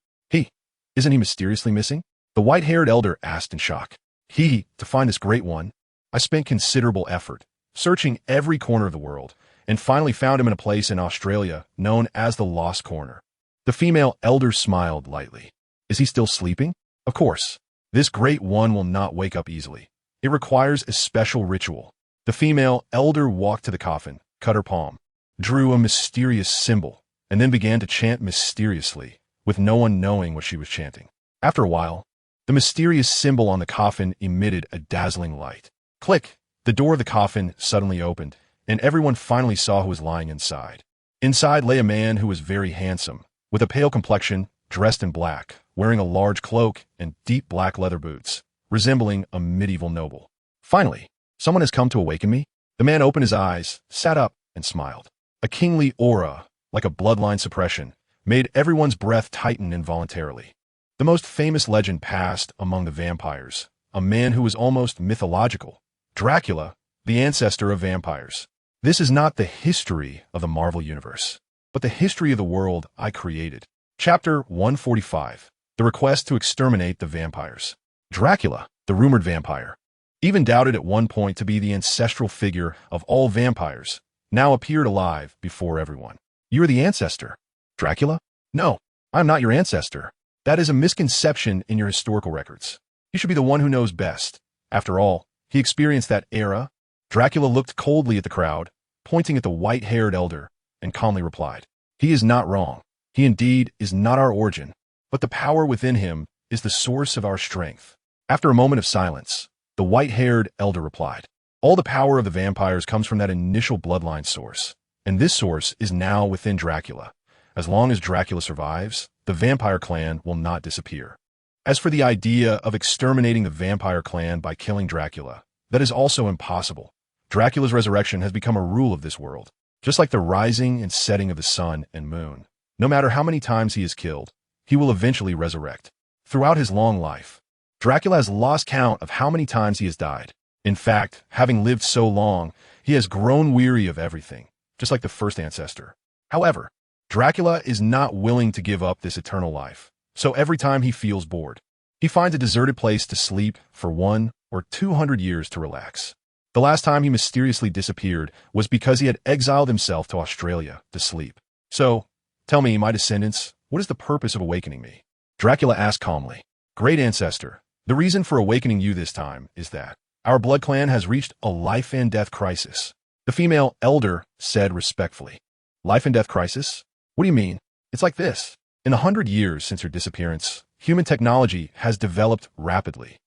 Isn't he mysteriously missing? The white-haired elder asked in shock. To find this Great One, I spent considerable effort, searching every corner of the world, and finally found him in a place in Australia known as the Lost Corner. The female elder smiled lightly. Is he still sleeping? Of course. This Great One will not wake up easily. It requires a special ritual. The female elder walked to the coffin, cut her palm, drew a mysterious symbol, and then began to chant mysteriously, with no one knowing what she was chanting. After a while, the mysterious symbol on the coffin emitted a dazzling light. Click! The door of the coffin suddenly opened, and everyone finally saw who was lying inside. Inside lay a man who was very handsome, with a pale complexion, dressed in black, wearing a large cloak and deep black leather boots, resembling a medieval noble. Finally, someone has come to awaken me? The man opened his eyes, sat up, and smiled. A kingly aura, like a bloodline suppression, made everyone's breath tighten involuntarily. The most famous legend passed among the vampires, a man who was almost mythological, Dracula, the ancestor of vampires. This is not the history of the Marvel Universe, but the history of the world I created. Chapter 145, The Request to Exterminate the Vampires. Dracula, the rumored vampire, even doubted at one point to be the ancestral figure of all vampires, now appeared alive before everyone. You are the ancestor. Dracula? No, I am not your ancestor. That is a misconception in your historical records. You should be the one who knows best. After all, he experienced that era. Dracula looked coldly at the crowd, pointing at the white-haired elder, and calmly replied, He is not wrong. He indeed is not our origin, but the power within him is the source of our strength. After a moment of silence, the white-haired elder replied, All the power of the vampires comes from that initial bloodline source, and this source is now within Dracula. As long as Dracula survives, the vampire clan will not disappear. As for the idea of exterminating the vampire clan by killing Dracula, that is also impossible. Dracula's resurrection has become a rule of this world, just like the rising and setting of the sun and moon. No matter how many times he is killed, he will eventually resurrect. Throughout his long life, Dracula has lost count of how many times he has died. In fact, having lived so long, he has grown weary of everything, just like the first ancestor. However, Dracula is not willing to give up this eternal life, so every time he feels bored, he finds a deserted place to sleep for 100 or 200 years to relax. The last time he mysteriously disappeared was because he had exiled himself to Australia to sleep. So, tell me, my descendants, what is the purpose of awakening me? Dracula asked calmly. Great ancestor, the reason for awakening you this time is that our blood clan has reached a life and death crisis. The female elder said respectfully. Life and death crisis? What do you mean? It's like this. In the 100 years since her disappearance, human technology has developed rapidly,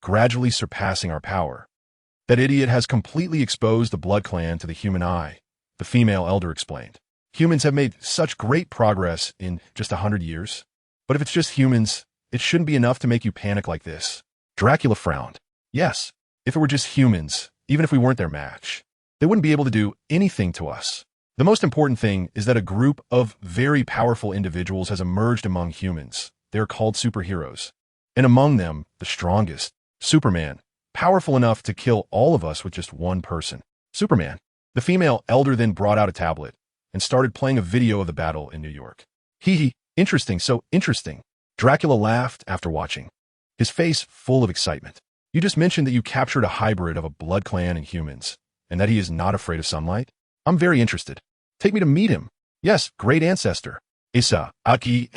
gradually surpassing our power. That idiot has completely exposed the blood clan to the human eye, the female elder explained. Humans have made such great progress in just 100 years. But if it's just humans, it shouldn't be enough to make you panic like this. Dracula frowned. Yes, if it were just humans, even if we weren't their match, they wouldn't be able to do anything to us. The most important thing is that a group of very powerful individuals has emerged among humans. They are called superheroes. And among them, the strongest, Superman, powerful enough to kill all of us with just one person. Superman. The female elder then brought out a tablet and started playing a video of the battle in New York. Interesting, so interesting. Dracula laughed after watching, his face full of excitement. You just mentioned that you captured a hybrid of a blood clan and humans, and that he is not afraid of sunlight? I'm very interested. Take me to meet him. Yes, great ancestor. Isa, aquí,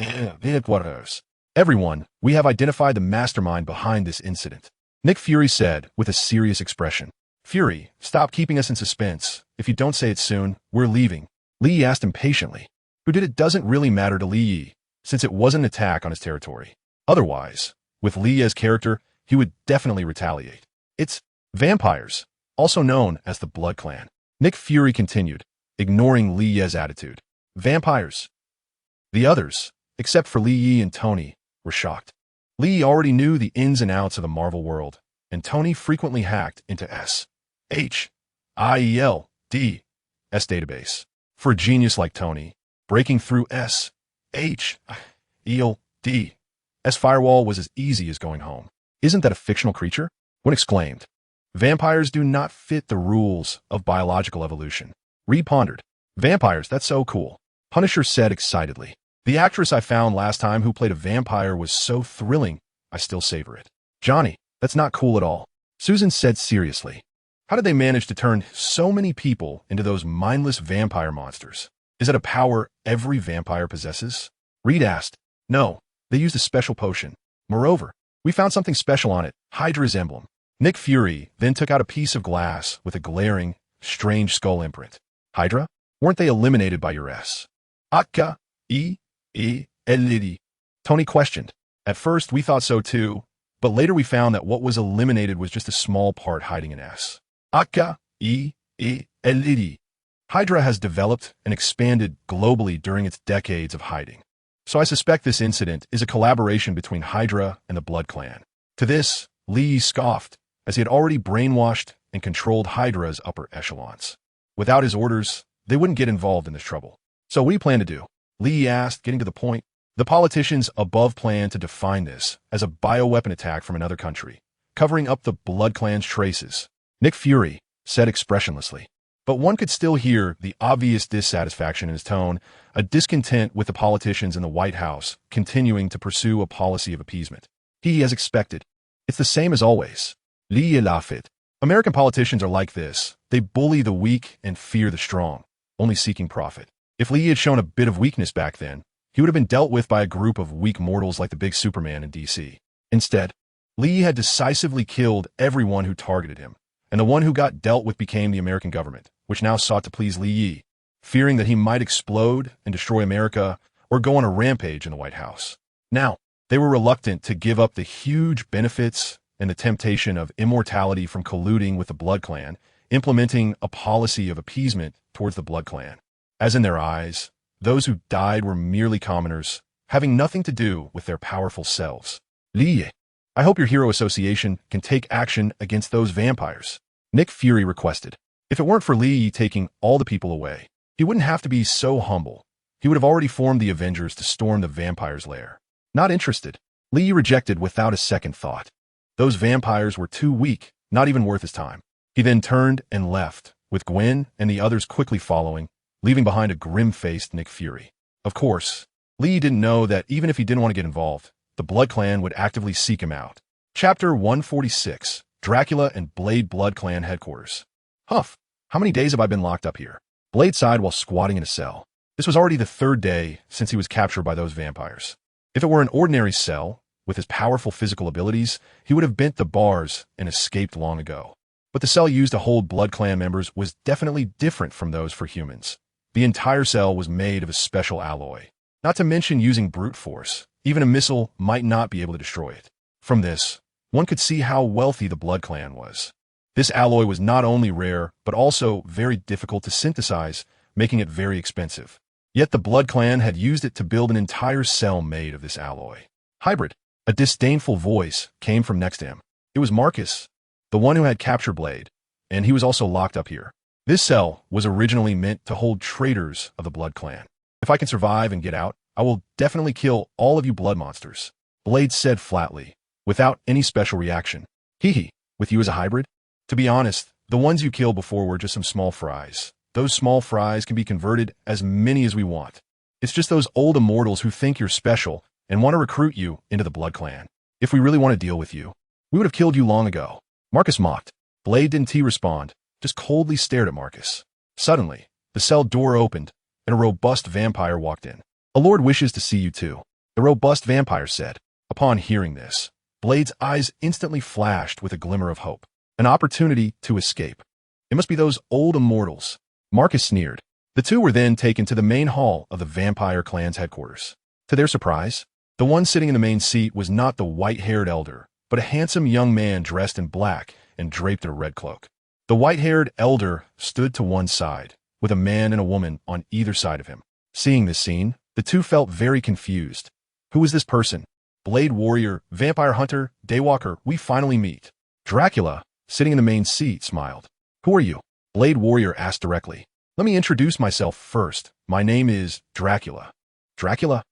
Everyone, we have identified the mastermind behind this incident. Nick Fury said with a serious expression. Fury, stop keeping us in suspense. If you don't say it soon, we're leaving. Lee asked impatiently. Who did it doesn't really matter to Lee, since it wasn't an attack on his territory. Otherwise, with Lee as character, he would definitely retaliate. It's vampires, also known as the Blood Clan. Nick Fury continued, ignoring Lee Ye's attitude. Vampires. The others, except for Li Yi and Tony, were shocked. Li Yi already knew the ins and outs of the Marvel world, and Tony frequently hacked into S.H.I.E.L.D.'s database. For a genius like Tony, breaking through S.H.I.E.L.D.'s firewall was as easy as going home. Isn't that a fictional creature? One exclaimed. Vampires do not fit the rules of biological evolution. Reed pondered. Vampires, that's so cool. Punisher said excitedly. The actress I found last time who played a vampire was so thrilling, I still savor it. Johnny, that's not cool at all. Susan said seriously. How did they manage to turn so many people into those mindless vampire monsters? Is it a power every vampire possesses? Reed asked. No, they used a special potion. Moreover, we found something special on it, Hydra's emblem. Nick Fury then took out a piece of glass with a glaring, strange skull imprint. Hydra? Weren't they eliminated by your S.H.I.E.L.D.? Tony questioned. At first, we thought so too, but later we found that what was eliminated was just a small part hiding an S.H.I.E.L.D. Hydra has developed and expanded globally during its decades of hiding. So I suspect this incident is a collaboration between Hydra and the Blood Clan. To this, Lee scoffed, as he had already brainwashed and controlled Hydra's upper echelons. Without his orders, they wouldn't get involved in this trouble. So what do you plan to do? Lee asked, getting to the point. The politicians above plan to define this as a bioweapon attack from another country, covering up the Blood Clan's traces. Nick Fury said expressionlessly. But one could still hear the obvious dissatisfaction in his tone, a discontent with the politicians in the White House continuing to pursue a policy of appeasement. He, as expected. It's the same as always. Lee laughed. American politicians are like this. They bully the weak and fear the strong, only seeking profit. If Lee had shown a bit of weakness back then, he would have been dealt with by a group of weak mortals like the big Superman in DC. Instead, Lee had decisively killed everyone who targeted him, and the one who got dealt with became the American government, which now sought to please Li Yi, fearing that he might explode and destroy America or go on a rampage in the White House. Now, they were reluctant to give up the huge benefits and the temptation of immortality from colluding with the Blood Clan, implementing a policy of appeasement towards the Blood Clan. As in their eyes, those who died were merely commoners, having nothing to do with their powerful selves. Li, I hope your hero association can take action against those vampires, Nick Fury requested. If it weren't for Li taking all the people away, he wouldn't have to be so humble. He would have already formed the Avengers to storm the vampire's lair. Not interested. Li rejected without a second thought. Those vampires were too weak, not even worth his time. He then turned and left, with Gwen and the others quickly following, leaving behind a grim-faced Nick Fury. Of course, Li didn't know that even if he didn't want to get involved, the Blood Clan would actively seek him out. Chapter 146, Dracula and Blade Blood Clan Headquarters. Huff, how many days have I been locked up here? Blade sighed while squatting in a cell. This was already the third day since he was captured by those vampires. If it were an ordinary cell, with his powerful physical abilities, he would have bent the bars and escaped long ago. But the cell used to hold Blood Clan members was definitely different from those for humans. The entire cell was made of a special alloy. Not to mention using brute force. Even a missile might not be able to destroy it. From this, one could see how wealthy the Blood Clan was. This alloy was not only rare, but also very difficult to synthesize, making it very expensive. Yet the Blood Clan had used it to build an entire cell made of this alloy. Hybrid. A disdainful voice came from next to him. It was Marcus, the one who had captured Blade, and he was also locked up here. This cell was originally meant to hold traitors of the Blood Clan. If I can survive and get out, I will definitely kill all of you blood monsters, Blade said flatly, without any special reaction. Hee, with you as a hybrid? To be honest, the ones you killed before were just some small fries. Those small fries can be converted as many as we want. It's just those old immortals who think you're special and want to recruit you into the Blood Clan. If we really want to deal with you, we would have killed you long ago. Marcus mocked. Blade didn't respond, just coldly stared at Marcus. Suddenly, the cell door opened, and a robust vampire walked in. A lord wishes to see you too, the robust vampire said. Upon hearing this, Blade's eyes instantly flashed with a glimmer of hope. An opportunity to escape. It must be those old immortals. Marcus sneered. The two were then taken to the main hall of the vampire clan's headquarters. To their surprise, the one sitting in the main seat was not the white-haired elder, but a handsome young man dressed in black and draped in a red cloak. The white-haired elder stood to one side, with a man and a woman on either side of him. Seeing this scene, The two felt very confused. Who is this person? Blade warrior, vampire hunter, daywalker, we finally meet. Dracula, sitting in the main seat, smiled. Who are you? Blade warrior asked directly. Let me introduce myself first. My name is Dracula. Dracula?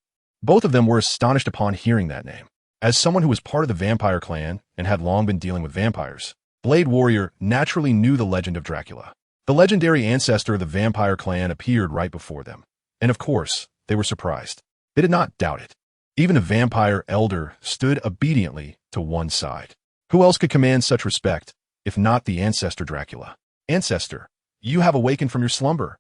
Both of them were astonished upon hearing that name. As someone who was part of the vampire clan and had long been dealing with vampires, Blade warrior naturally knew the legend of Dracula. The legendary ancestor of the vampire clan appeared right before them. And of course, they were surprised. They did not doubt it. Even a vampire elder stood obediently to one side. Who else could command such respect, if not the ancestor Dracula? Ancestor, you have awakened from your slumber,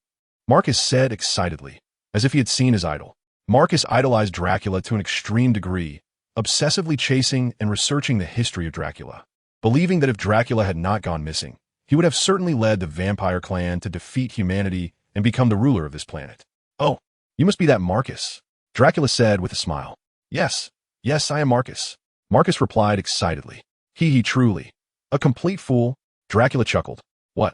Marcus said excitedly, as if he had seen his idol. Marcus idolized Dracula to an extreme degree, obsessively chasing and researching the history of Dracula, believing that if Dracula had not gone missing, he would have certainly led the vampire clan to defeat humanity and become the ruler of this planet. Oh, you must be that Marcus, Dracula said with a smile. Yes, I am Marcus. Marcus replied excitedly. He truly. A complete fool, Dracula chuckled. What?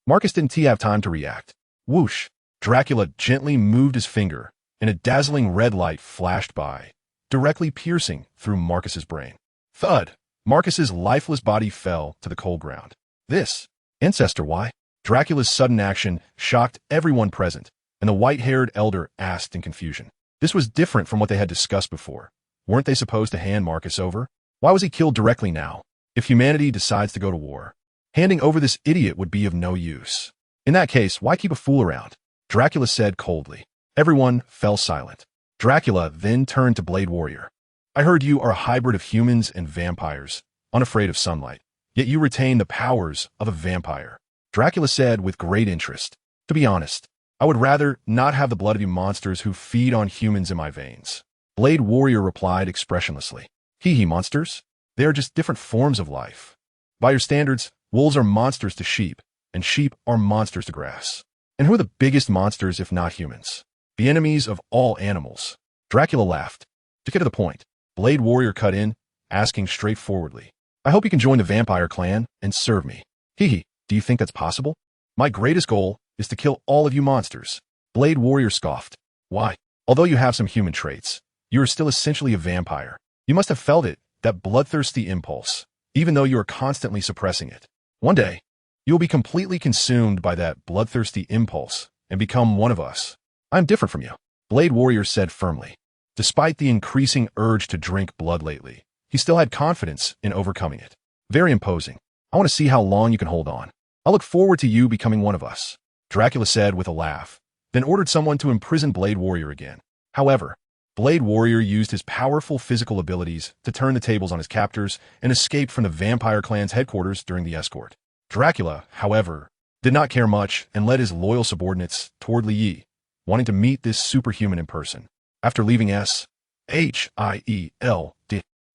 Marcus didn't have time to react. Whoosh! Dracula gently moved his finger, and a dazzling red light flashed by, directly piercing through Marcus's brain. Thud! Marcus's lifeless body fell to the cold ground. This, ancestor, why? Dracula's sudden action shocked everyone present, and the white-haired elder asked in confusion. This was different from what they had discussed before. Weren't they supposed to hand Marcus over? Why was he killed directly now? If humanity decides to go to war, handing over this idiot would be of no use. In that case, why keep a fool around? Dracula said coldly. Everyone fell silent. Dracula then turned to Blade Warrior. I heard you are a hybrid of humans and vampires, unafraid of sunlight, yet you retain the powers of a vampire. Dracula said with great interest. To be honest, I would rather not have the blood of you monsters who feed on humans in my veins. Blade Warrior replied expressionlessly. Monsters? They are just different forms of life. By your standards, wolves are monsters to sheep, and sheep are monsters to grass. And who are the biggest monsters if not humans? The enemies of all animals. Dracula laughed. To get to the point, Blade Warrior cut in, asking straightforwardly. I hope you can join the vampire clan and serve me. Do you think that's possible? My greatest goal is to kill all of you monsters. Blade Warrior scoffed. Why? Although you have some human traits, you are still essentially a vampire. You must have felt it, that bloodthirsty impulse, even though you are constantly suppressing it. One day, you will be completely consumed by that bloodthirsty impulse and become one of us. I'm different from you, Blade Warrior said firmly. Despite the increasing urge to drink blood lately, he still had confidence in overcoming it. Very imposing. I want to see how long you can hold on. I look forward to you becoming one of us, Dracula said with a laugh, then ordered someone to imprison Blade Warrior again. However, Blade Warrior used his powerful physical abilities to turn the tables on his captors and escape from the vampire clan's headquarters during the escort. Dracula, however, did not care much and led his loyal subordinates toward Li, wanting to meet this superhuman in person. After leaving Shield,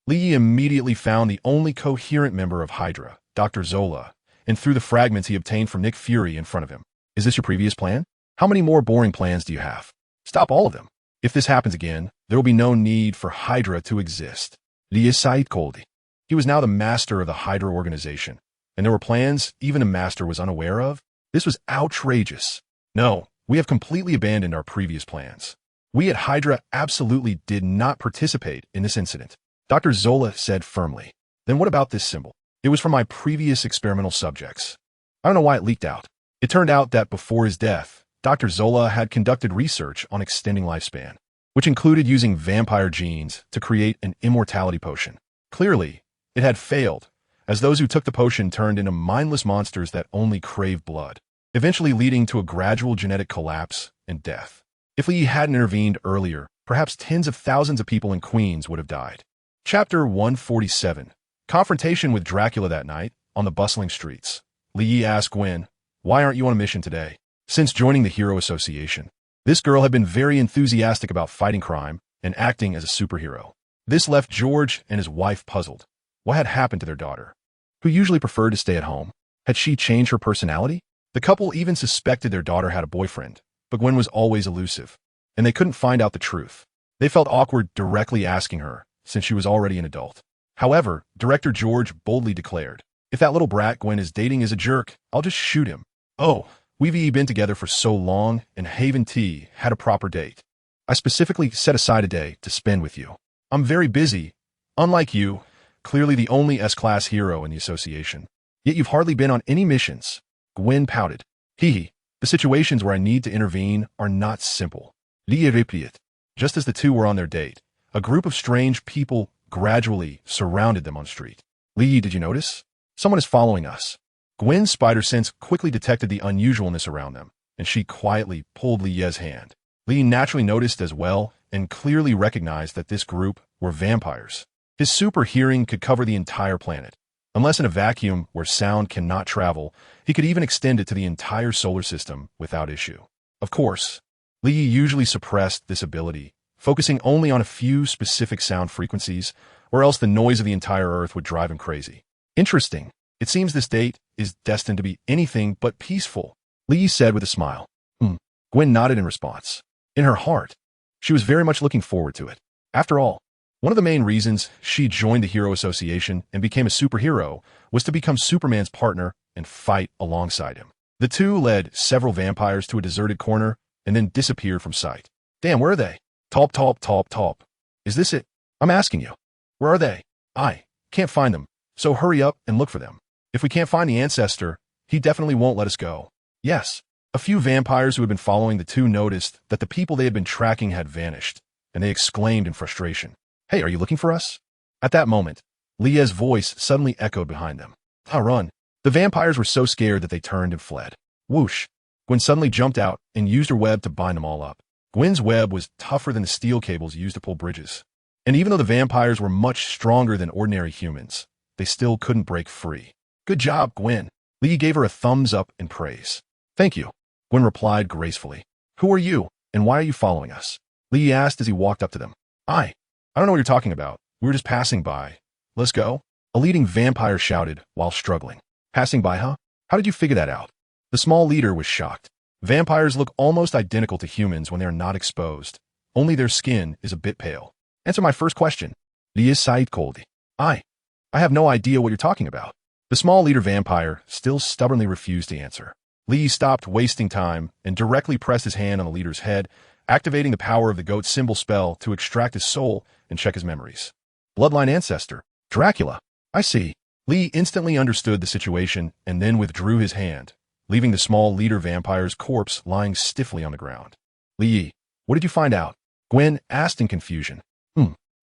Li immediately found the only coherent member of Hydra, Dr. Zola, and threw the fragments he obtained from Nick Fury in front of him. Is this your previous plan? How many more boring plans do you have? Stop all of them. If this happens again, there will be no need for Hydra to exist. He was now the master of the Hydra organization, and there were plans even a master was unaware of? This was outrageous. No, we have completely abandoned our previous plans. We at Hydra absolutely did not participate in this incident, Dr. Zola said firmly. Then what about this symbol? It was from my previous experimental subjects. I don't know why it leaked out. It turned out that before his death, Dr. Zola had conducted research on extending lifespan, which included using vampire genes to create an immortality potion. Clearly, it had failed, as those who took the potion turned into mindless monsters that only crave blood, eventually leading to a gradual genetic collapse and death. If Lee hadn't intervened earlier, perhaps tens of thousands of people in Queens would have died. Chapter 147. Confrontation with Dracula that night on the bustling streets. Lee asked Gwen, "Why aren't you on a mission today?" Since joining the Hero Association, this girl had been very enthusiastic about fighting crime and acting as a superhero. This left George and his wife puzzled. What had happened to their daughter, who usually preferred to stay at home? Had she changed her personality? The couple even suspected their daughter had a boyfriend, but Gwen was always elusive, and they couldn't find out the truth. They felt awkward directly asking her, since she was already an adult. However, Director George boldly declared, "If that little brat Gwen is dating is a jerk, I'll just shoot him." Oh, we've been together for so long, and Haven T had a proper date. I specifically set aside a day to spend with you. I'm very busy. Unlike you, clearly the only S-class hero in the association. Yet you've hardly been on any missions. Gwen pouted. Hee. The situations where I need to intervene are not simple. Lee replied. Just as the two were on their date, a group of strange people gradually surrounded them on the street. Lee, did you notice? Someone is following us. Gwen's spider sense quickly detected the unusualness around them, and she quietly pulled Lie's hand. Lee naturally noticed as well and clearly recognized that this group were vampires. His super hearing could cover the entire planet. Unless in a vacuum where sound cannot travel, he could even extend it to the entire solar system without issue. Of course, Lee usually suppressed this ability, focusing only on a few specific sound frequencies, or else the noise of the entire Earth would drive him crazy. Interesting. It seems this date is destined to be anything but peaceful, Lee said with a smile. Gwen nodded in response. In her heart, she was very much looking forward to it. After all, one of the main reasons she joined the Hero Association and became a superhero was to become Superman's partner and fight alongside him. The two led several vampires to a deserted corner and then disappeared from sight. Damn, where are they? Top. Is this it? I'm asking you. Where are they? I can't find them, so hurry up and look for them. If we can't find the ancestor, he definitely won't let us go. Yes. A few vampires who had been following the two noticed that the people they had been tracking had vanished, and they exclaimed in frustration. Hey, are you looking for us? At that moment, Lie's voice suddenly echoed behind them. Run. The vampires were so scared that they turned and fled. Whoosh. Gwen suddenly jumped out and used her web to bind them all up. Gwen's web was tougher than the steel cables used to pull bridges. And even though the vampires were much stronger than ordinary humans, they still couldn't break free. Good job, Gwen. Lee gave her a thumbs up in praise. Thank you, Gwen replied gracefully. Who are you, and why are you following us? Lee asked as he walked up to them. I don't know what you're talking about. We were just passing by. Let's go. A leading vampire shouted while struggling. Passing by, huh? How did you figure that out? The small leader was shocked. Vampires look almost identical to humans when they are not exposed. Only their skin is a bit pale. Answer my first question. Lee Said Koldi. I have no idea what you're talking about. The small leader vampire still stubbornly refused to answer. Lee stopped wasting time and directly pressed his hand on the leader's head, activating the power of the goat symbol spell to extract his soul and check his memories. Bloodline ancestor. Dracula. I see. Lee instantly understood the situation and then withdrew his hand, leaving the small leader vampire's corpse lying stiffly on the ground. Lee, what did you find out? Gwen asked in confusion.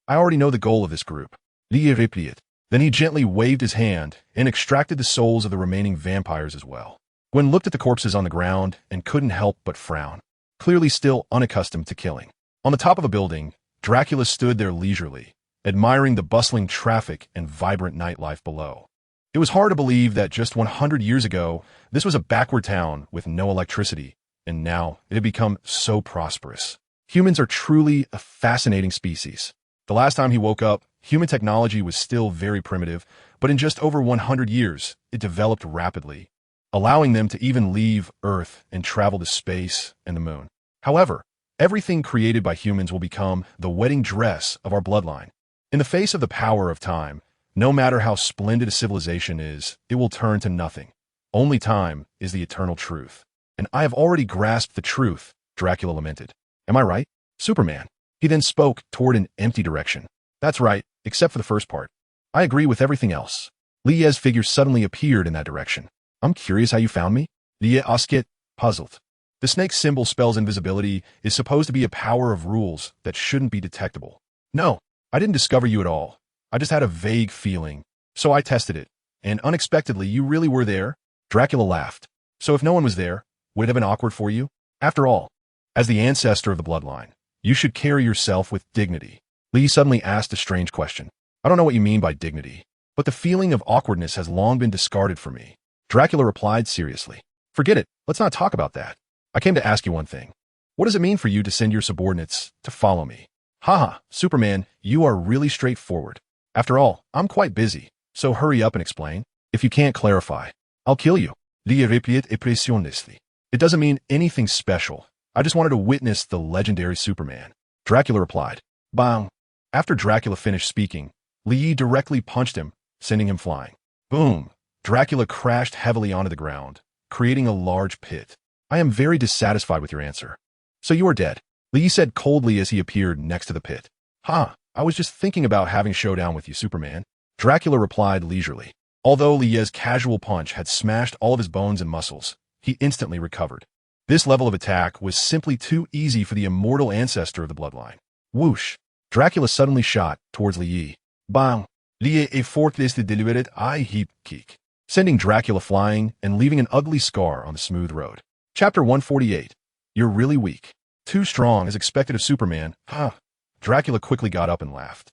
I already know the goal of this group. Lee replied. Then he gently waved his hand and extracted the souls of the remaining vampires as well. Gwen looked at the corpses on the ground and couldn't help but frown, clearly still unaccustomed to killing. On the top of a building, Dracula stood there leisurely, admiring the bustling traffic and vibrant nightlife below. It was hard to believe that just 100 years ago, this was a backward town with no electricity, and now it had become so prosperous. Humans are truly a fascinating species. The last time he woke up, human technology was still very primitive, but in just over 100 years, it developed rapidly, allowing them to even leave Earth and travel to space and the moon. However, everything created by humans will become the wedding dress of our bloodline. In the face of the power of time, no matter how splendid a civilization is, it will turn to nothing. Only time is the eternal truth. And I have already grasped the truth, Dracula lamented. Am I right? Superman. He then spoke toward an empty direction. That's right, except for the first part. I agree with everything else. Lie's figure suddenly appeared in that direction. I'm curious how you found me? Lie asked, puzzled. The snake symbol spell's invisibility is supposed to be a power of rules that shouldn't be detectable. No, I didn't discover you at all. I just had a vague feeling, so I tested it. And unexpectedly, you really were there? Dracula laughed. So if no one was there, would it have been awkward for you? After all, as the ancestor of the bloodline, you should carry yourself with dignity. Lee suddenly asked a strange question. I don't know what you mean by dignity, but the feeling of awkwardness has long been discarded for me. Dracula replied seriously. Forget it. Let's not talk about that. I came to ask you one thing. What does it mean for you to send your subordinates to follow me? Haha, Superman, you are really straightforward. After all, I'm quite busy, so hurry up and explain. If you can't clarify, I'll kill you. Lee replied impressionistly. It doesn't mean anything special. I just wanted to witness the legendary Superman. Dracula replied. Bang. After Dracula finished speaking, Lee directly punched him, sending him flying. Boom. Dracula crashed heavily onto the ground, creating a large pit. I am very dissatisfied with your answer. So you are dead. Li said coldly as he appeared next to the pit. I was just thinking about having a showdown with you, Superman. Dracula replied leisurely. Although Li's casual punch had smashed all of his bones and muscles, he instantly recovered. This level of attack was simply too easy for the immortal ancestor of the bloodline. Whoosh! Dracula suddenly shot towards Li. Bang! Li est forcless de deliberate I heap kick, sending Dracula flying and leaving an ugly scar on the smooth road. Chapter 148. You're really weak. Too strong as expected of Superman. Dracula quickly got up and laughed.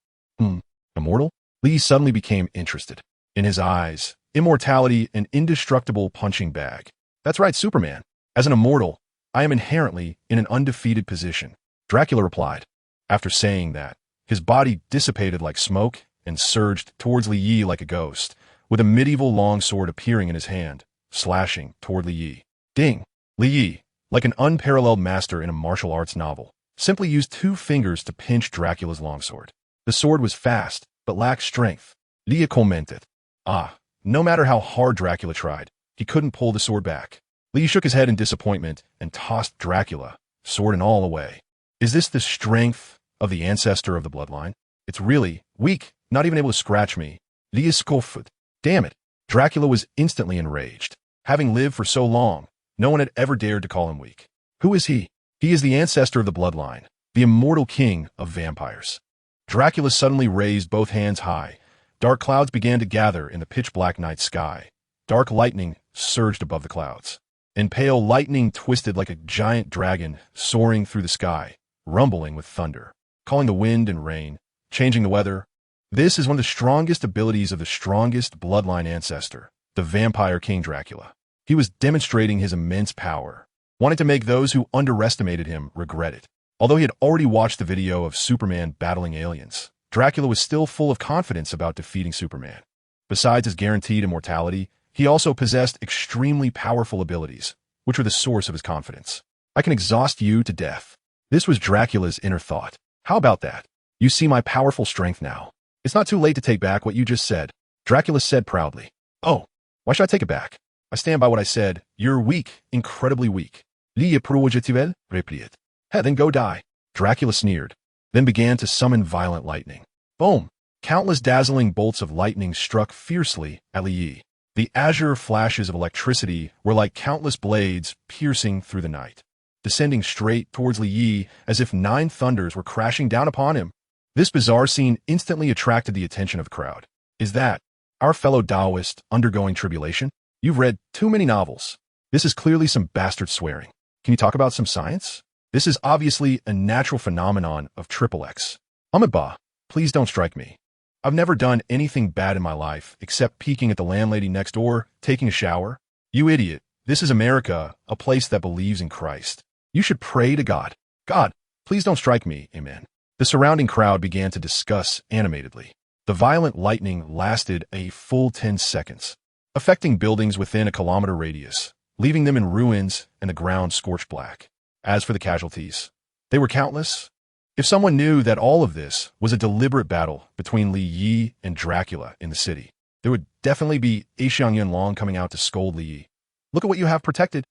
Immortal? Li suddenly became interested. In his eyes, immortality an indestructible punching bag. That's right, Superman. As an immortal, I am inherently in an undefeated position. Dracula replied. After saying that, his body dissipated like smoke and surged towards Li Yi like a ghost, with a medieval longsword appearing in his hand, slashing toward Li Yi. Ding! Li Yi, like an unparalleled master in a martial arts novel, simply used 2 fingers to pinch Dracula's longsword. The sword was fast, but lacked strength. Li commented. No matter how hard Dracula tried, he couldn't pull the sword back. Li shook his head in disappointment and tossed Dracula, sword and all, away. Is this the strength of the ancestor of the bloodline? It's really weak, not even able to scratch me. Li scoffed. Damn it. Dracula was instantly enraged. Having lived for so long, no one had ever dared to call him weak. Who is he? He is the ancestor of the bloodline, the immortal king of vampires. Dracula suddenly raised both hands high. Dark clouds began to gather in the pitch-black night sky. Dark lightning surged above the clouds, and pale lightning twisted like a giant dragon soaring through the sky, rumbling with thunder, calling the wind and rain, changing the weather. This is one of the strongest abilities of the strongest bloodline ancestor, the vampire King Dracula. He was demonstrating his immense power, wanting to make those who underestimated him regret it. Although he had already watched the video of Superman battling aliens, Dracula was still full of confidence about defeating Superman. Besides his guaranteed immortality, he also possessed extremely powerful abilities, which were the source of his confidence. I can exhaust you to death. This was Dracula's inner thought. How about that? You see my powerful strength now. It's not too late to take back what you just said, Dracula said proudly. Oh, why should I take it back? I stand by what I said. You're weak, incredibly weak. Li provocative, replied. Then go die. Dracula sneered, then began to summon violent lightning. Boom! Countless dazzling bolts of lightning struck fiercely at Li Yi. The azure flashes of electricity were like countless blades piercing through the night, descending straight towards Li Yi as if 9 thunders were crashing down upon him. This bizarre scene instantly attracted the attention of the crowd. Is that our fellow Taoist undergoing tribulation? You've read too many novels. This is clearly some bastard swearing. Can you talk about some science? This is obviously a natural phenomenon of XXX. Ahmedba, please don't strike me. I've never done anything bad in my life except peeking at the landlady next door, taking a shower. You idiot. This is America, a place that believes in Christ. You should pray to God. God, please don't strike me, amen. The surrounding crowd began to discuss animatedly. The violent lightning lasted a full 10 seconds, affecting buildings within a kilometer radius, leaving them in ruins and the ground scorched black. As for the casualties, they were countless. If someone knew that all of this was a deliberate battle between Li Yi and Dracula in the city, there would definitely be Xiang Yunlong coming out to scold Li Yi. Look at what you have protected.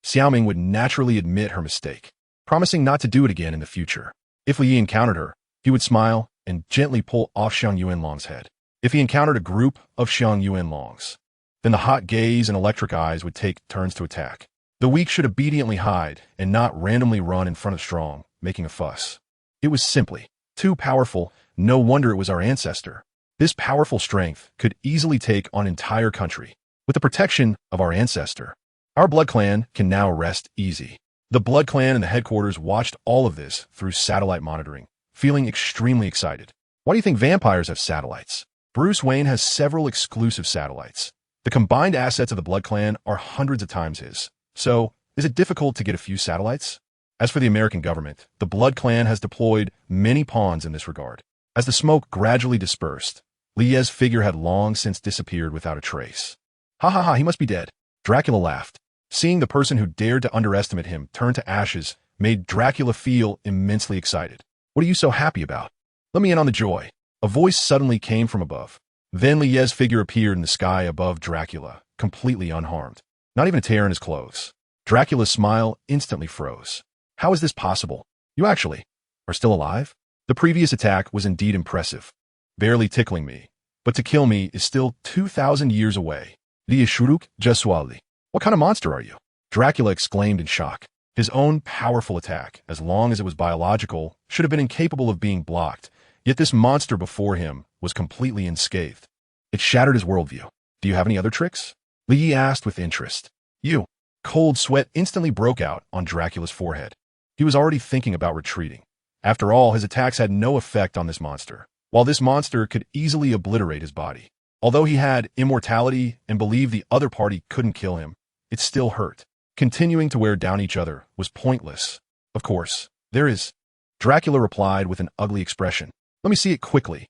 Xiaoming would naturally admit her mistake, promising not to do it again in the future. If Li Yi encountered her, he would smile and gently pull off Xiang Yunlong's head. If he encountered a group of Xiang Yunlongs, then the hot gaze and electric eyes would take turns to attack. The weak should obediently hide and not randomly run in front of strong, making a fuss. It was simply too powerful. No wonder it was our ancestor. This powerful strength could easily take on an entire country. With the protection of our ancestor, our blood clan can now rest easy. The blood clan and the headquarters watched all of this through satellite monitoring, feeling extremely excited. Why do you think vampires have satellites? Bruce Wayne has several exclusive satellites. The combined assets of the blood clan are hundreds of times his. So, is it difficult to get a few satellites? As for the American government, the blood clan has deployed many pawns in this regard. As the smoke gradually dispersed, Li's figure had long since disappeared without a trace. Ha, he must be dead. Dracula laughed. Seeing the person who dared to underestimate him turn to ashes made Dracula feel immensely excited. What are you so happy about? Let me in on the joy. A voice suddenly came from above. Then Li's figure appeared in the sky above Dracula, completely unharmed. Not even a tear in his clothes. Dracula's smile instantly froze. How is this possible? You actually are still alive? The previous attack was indeed impressive, barely tickling me, but to kill me is still 2,000 years away. Lieshuruk Jeswali. What kind of monster are you? Dracula exclaimed in shock. His own powerful attack, as long as it was biological, should have been incapable of being blocked, yet this monster before him was completely unscathed. It shattered his worldview. Do you have any other tricks? Li asked with interest. You. Cold sweat instantly broke out on Dracula's forehead. He was already thinking about retreating. After all, his attacks had no effect on this monster, while this monster could easily obliterate his body. Although he had immortality and believed the other party couldn't kill him, it still hurt. Continuing to wear down each other was pointless. Of course, there is. Dracula replied with an ugly expression. Let me see it quickly.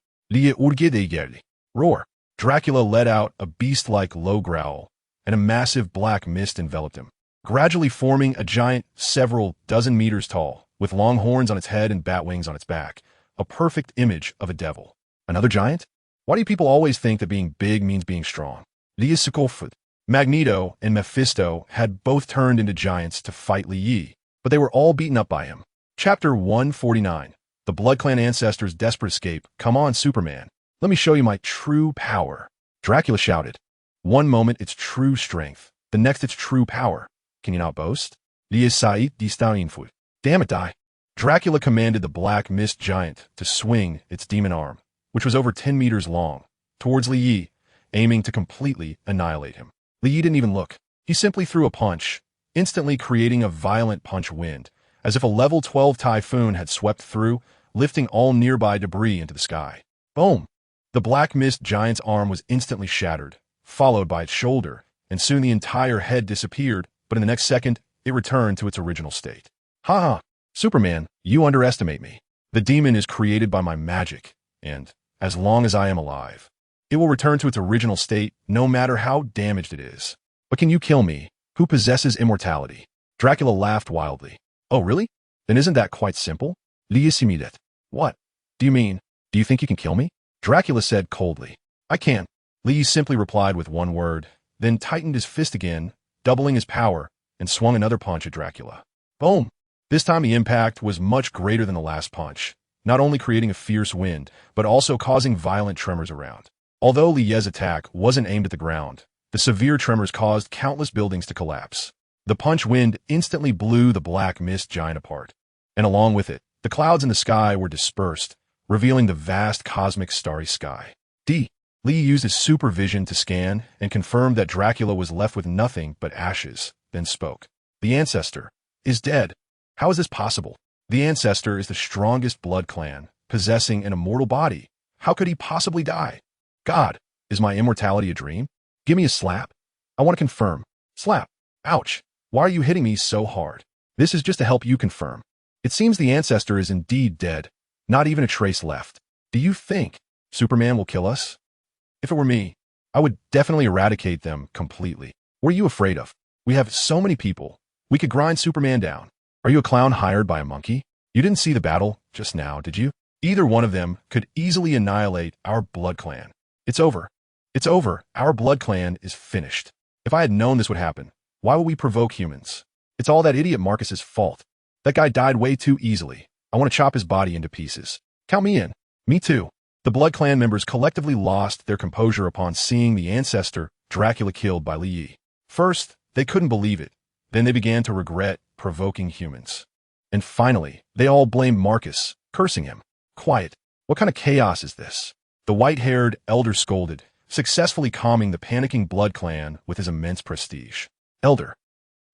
Roar. Dracula let out a beast-like low growl, and a massive black mist enveloped him, gradually forming a giant several dozen meters tall, with long horns on its head and bat wings on its back, a perfect image of a devil. Another giant? Why do people always think that being big means being strong? Magneto and Mephisto had both turned into giants to fight Li Yi, but they were all beaten up by him. Chapter 149. The Blood Clan Ancestors' Desperate Escape. Come on, Superman. Let me show you my true power. Dracula shouted. One moment it's true strength, the next it's true power. Can you not boast? Damn it, die. Dracula commanded the black mist giant to swing its demon arm, which was over 10 meters long, towards Li Yi, aiming to completely annihilate him. Li Yi didn't even look. He simply threw a punch, instantly creating a violent punch wind, as if a level 12 typhoon had swept through, lifting all nearby debris into the sky. Boom! The black mist giant's arm was instantly shattered, followed by its shoulder, and soon the entire head disappeared, but in the next second, it returned to its original state. Ha ha! Superman, you underestimate me. The demon is created by my magic, and, as long as I am alive, it will return to its original state no matter how damaged it is. But can you kill me, who possesses immortality? Dracula laughed wildly. Oh, really? Then isn't that quite simple? What? Do you mean, do you think you can kill me? Dracula said coldly. I can't. Li simply replied with one word, then tightened his fist again, doubling his power, and swung another punch at Dracula. Boom! This time the impact was much greater than the last punch, not only creating a fierce wind, but also causing violent tremors around. Although Li Ye's attack wasn't aimed at the ground, the severe tremors caused countless buildings to collapse. The punch wind instantly blew the black mist giant apart, and along with it, the clouds in the sky were dispersed, revealing the vast cosmic starry sky. Li used his supervision to scan and confirmed that Dracula was left with nothing but ashes, then spoke. The Ancestor is dead. How is this possible? The Ancestor is the strongest blood clan, possessing an immortal body. How could he possibly die? God, is my immortality a dream? Give me a slap. I want to confirm. Slap. Ouch. Why are you hitting me so hard? This is just to help you confirm. It seems the Ancestor is indeed dead. Not even a trace left. Do you think Superman will kill us? If it were me, I would definitely eradicate them completely. What are you afraid of? We have so many people. We could grind Superman down. Are you a clown hired by a monkey? You didn't see the battle just now, did you? Either one of them could easily annihilate our blood clan. It's over. It's over. Our blood clan is finished. If I had known this would happen, why would we provoke humans? It's all that idiot Marcus's fault. That guy died way too easily. I want to chop his body into pieces. Count me in. Me too. The Blood Clan members collectively lost their composure upon seeing the Ancestor, Dracula, killed by Li Yi. First, they couldn't believe it. Then they began to regret provoking humans. And finally, they all blamed Marcus, cursing him. Quiet. What kind of chaos is this? The white-haired elder scolded, successfully calming the panicking Blood Clan with his immense prestige. Elder,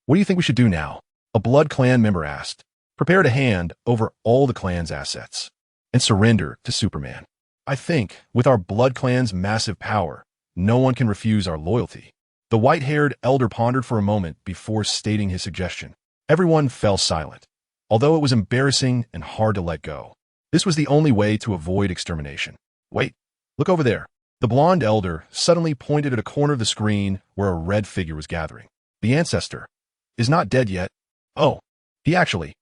what do you think we should do now? A Blood Clan member asked. Prepare to hand over all the clan's assets and surrender to Superman. I think, with our Blood Clan's massive power, no one can refuse our loyalty. The white-haired elder pondered for a moment before stating his suggestion. Everyone fell silent, although it was embarrassing and hard to let go. This was the only way to avoid extermination. Wait, look over there. The blonde elder suddenly pointed at a corner of the screen where a red figure was gathering. The Ancestor is not dead yet. Oh, he actually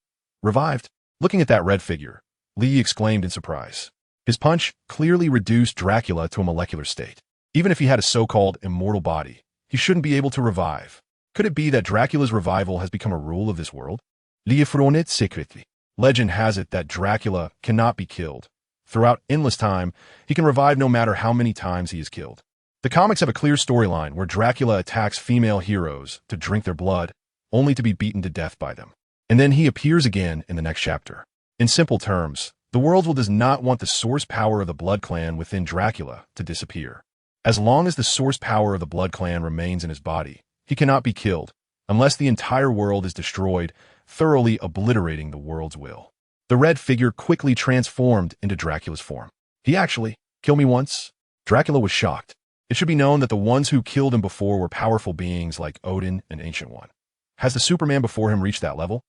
revived. Looking at that red figure, Li exclaimed in surprise. His punch clearly reduced Dracula to a molecular state. Even if he had a so-called immortal body, he shouldn't be able to revive. Could it be that Dracula's revival has become a rule of this world? Li froned secretly. Legend has it that Dracula cannot be killed. Throughout endless time, he can revive no matter how many times he is killed. The comics have a clear storyline where Dracula attacks female heroes to drink their blood, only to be beaten to death by them. And then he appears again in the next chapter. In simple terms, the world does not want the source power of the Blood Clan within Dracula to disappear. As long as the source power of the Blood Clan remains in his body, he cannot be killed, unless the entire world is destroyed, thoroughly obliterating the world's will. The red figure quickly transformed into Dracula's form. He actually killed me once? Dracula was shocked. It should be known that the ones who killed him before were powerful beings like Odin and Ancient One. Has the Superman before him reached that level?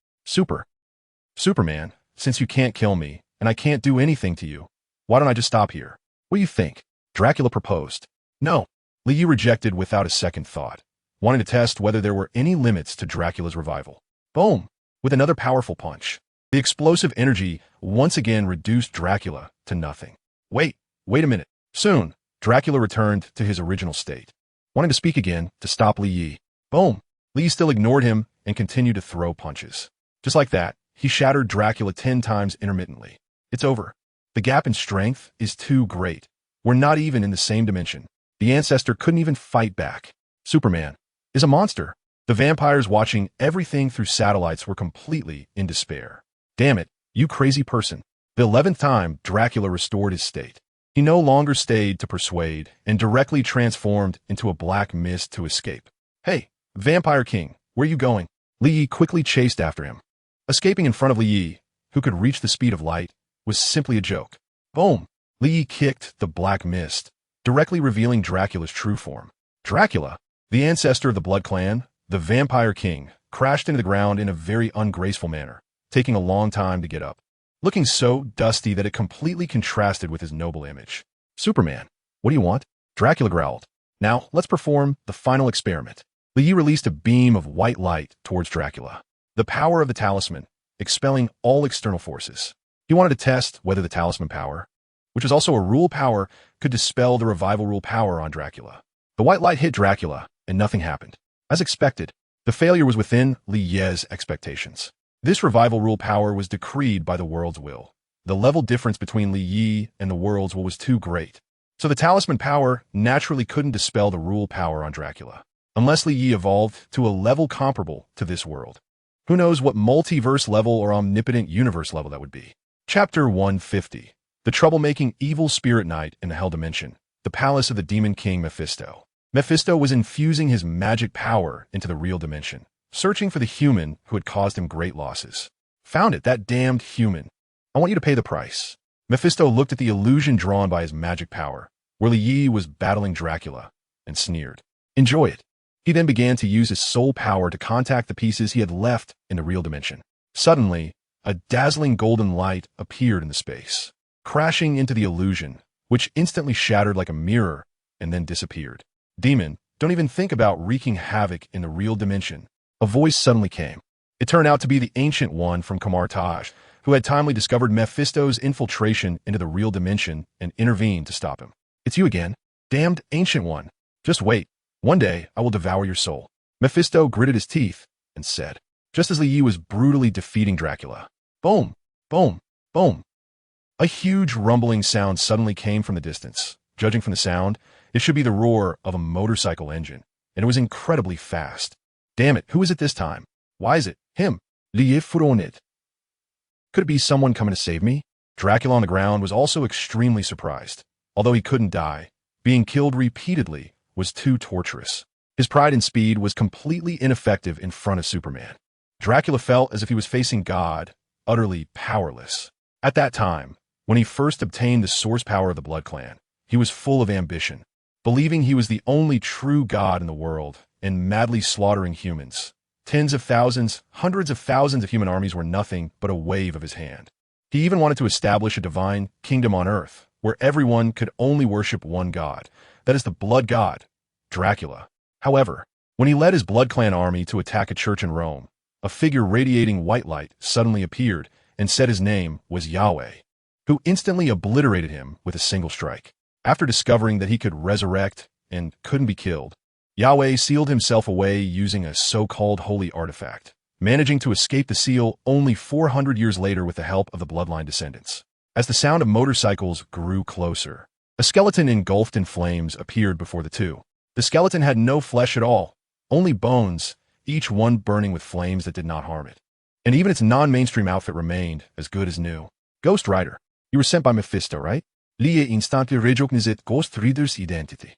Superman, since you can't kill me, and I can't do anything to you, why don't I just stop here? What do you think? Dracula proposed. No. Liu rejected without a second thought, wanting to test whether there were any limits to Dracula's revival. Boom! With another powerful punch. The explosive energy once again reduced Dracula to nothing. Wait a minute. Soon, Dracula returned to his original state, wanting to speak again to stop Liu. Boom! Liu still ignored him and continued to throw punches. Just like that, he shattered Dracula 10 times intermittently. It's over. The gap in strength is too great. We're not even in the same dimension. The ancestor couldn't even fight back. Superman is a monster. The vampires watching everything through satellites were completely in despair. Damn it, you crazy person. The 11th time, Dracula restored his state. He no longer stayed to persuade and directly transformed into a black mist to escape. Hey, Vampire King, where are you going? Liu quickly chased after him. Escaping in front of Liu, who could reach the speed of light, was simply a joke. Boom! Liu kicked the black mist, directly revealing Dracula's true form. Dracula, the ancestor of the Blood Clan, the Vampire King, crashed into the ground in a very ungraceful manner, taking a long time to get up, looking so dusty that it completely contrasted with his noble image. Superman, what do you want? Dracula growled. Now, let's perform the final experiment. Liu released a beam of white light towards Dracula. The power of the talisman, expelling all external forces. He wanted to test whether the talisman power, which is also a rule power, could dispel the revival rule power on Dracula. The white light hit Dracula, and nothing happened. As expected, the failure was within Liu's expectations. This revival rule power was decreed by the world's will. The level difference between Liu and the world's will was too great. So the talisman power naturally couldn't dispel the rule power on Dracula, unless Liu evolved to a level comparable to this world. Who knows what multiverse level or omnipotent universe level that would be. Chapter 150. The troublemaking evil spirit knight in the Hell Dimension. The palace of the demon king Mephisto. Mephisto was infusing his magic power into the real dimension, searching for the human who had caused him great losses. Found it, that damned human. I want you to pay the price. Mephisto looked at the illusion drawn by his magic power, where Liu was battling Dracula, and sneered. Enjoy it. He then began to use his soul power to contact the pieces he had left in the real dimension. Suddenly, a dazzling golden light appeared in the space, crashing into the illusion, which instantly shattered like a mirror and then disappeared. Demon, don't even think about wreaking havoc in the real dimension. A voice suddenly came. It turned out to be the Ancient One from Kamartaj, who had timely discovered Mephisto's infiltration into the real dimension and intervened to stop him. It's you again, damned Ancient One. Just wait. One day, I will devour your soul. Mephisto gritted his teeth and said, just as Liu was brutally defeating Dracula. Boom, boom, boom. A huge rumbling sound suddenly came from the distance. Judging from the sound, it should be the roar of a motorcycle engine, and it was incredibly fast. Damn it, who is it this time? Why is it him? Liu Furonit. Could it be someone coming to save me? Dracula on the ground was also extremely surprised. Although he couldn't die, being killed repeatedly was too torturous. His pride and speed was completely ineffective in front of Superman. Dracula felt as if he was facing God, utterly powerless. At that time, when he first obtained the source power of the Blood Clan, he was full of ambition, believing he was the only true God in the world and madly slaughtering humans. Tens of thousands, hundreds of thousands of human armies were nothing but a wave of his hand. He even wanted to establish a divine kingdom on Earth, where everyone could only worship one God, that is the Blood God, Dracula. However, when he led his Blood Clan army to attack a church in Rome, a figure radiating white light suddenly appeared and said his name was Yahweh, who instantly obliterated him with a single strike. After discovering that he could resurrect and couldn't be killed, Yahweh sealed himself away using a so-called holy artifact, managing to escape the seal only 400 years later with the help of the bloodline descendants. As the sound of motorcycles grew closer, a skeleton engulfed in flames appeared before the two. The skeleton had no flesh at all, only bones, each one burning with flames that did not harm it. And even its non-mainstream outfit remained as good as new. Ghost Rider, you were sent by Mephisto, right? Lie instantly recognized Ghost Rider's identity.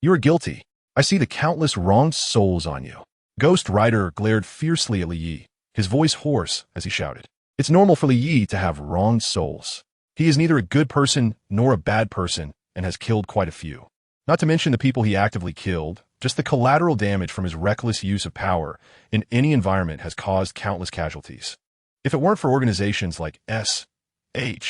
You are guilty. I see the countless wronged souls on you. Ghost Rider glared fiercely at Li Yi, his voice hoarse as he shouted. It's normal for Li Yi to have wronged souls. He is neither a good person nor a bad person and has killed quite a few. Not to mention the people he actively killed, just the collateral damage from his reckless use of power in any environment has caused countless casualties. If it weren't for organizations like SHIELD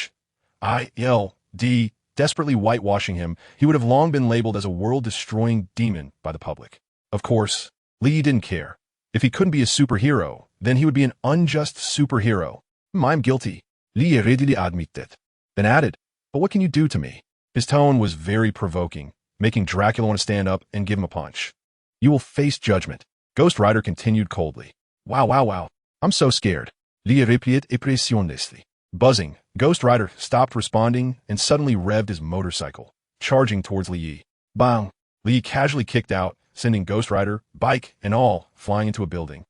desperately whitewashing him, he would have long been labeled as a world-destroying demon by the public. Of course, Li didn't care. If he couldn't be a superhero, then he would be an unjust superhero. I'm guilty. Li readily admitted. Then added, but what can you do to me? His tone was very provoking, making Dracula want to stand up and give him a punch. You will face judgment. Ghost Rider continued coldly. Wow. I'm so scared. Li replied impressionlessly. Buzzing, Ghost Rider stopped responding and suddenly revved his motorcycle, charging towards Li Yi. Bang! Li Yi casually kicked out, sending Ghost Rider, bike and all, flying into a building.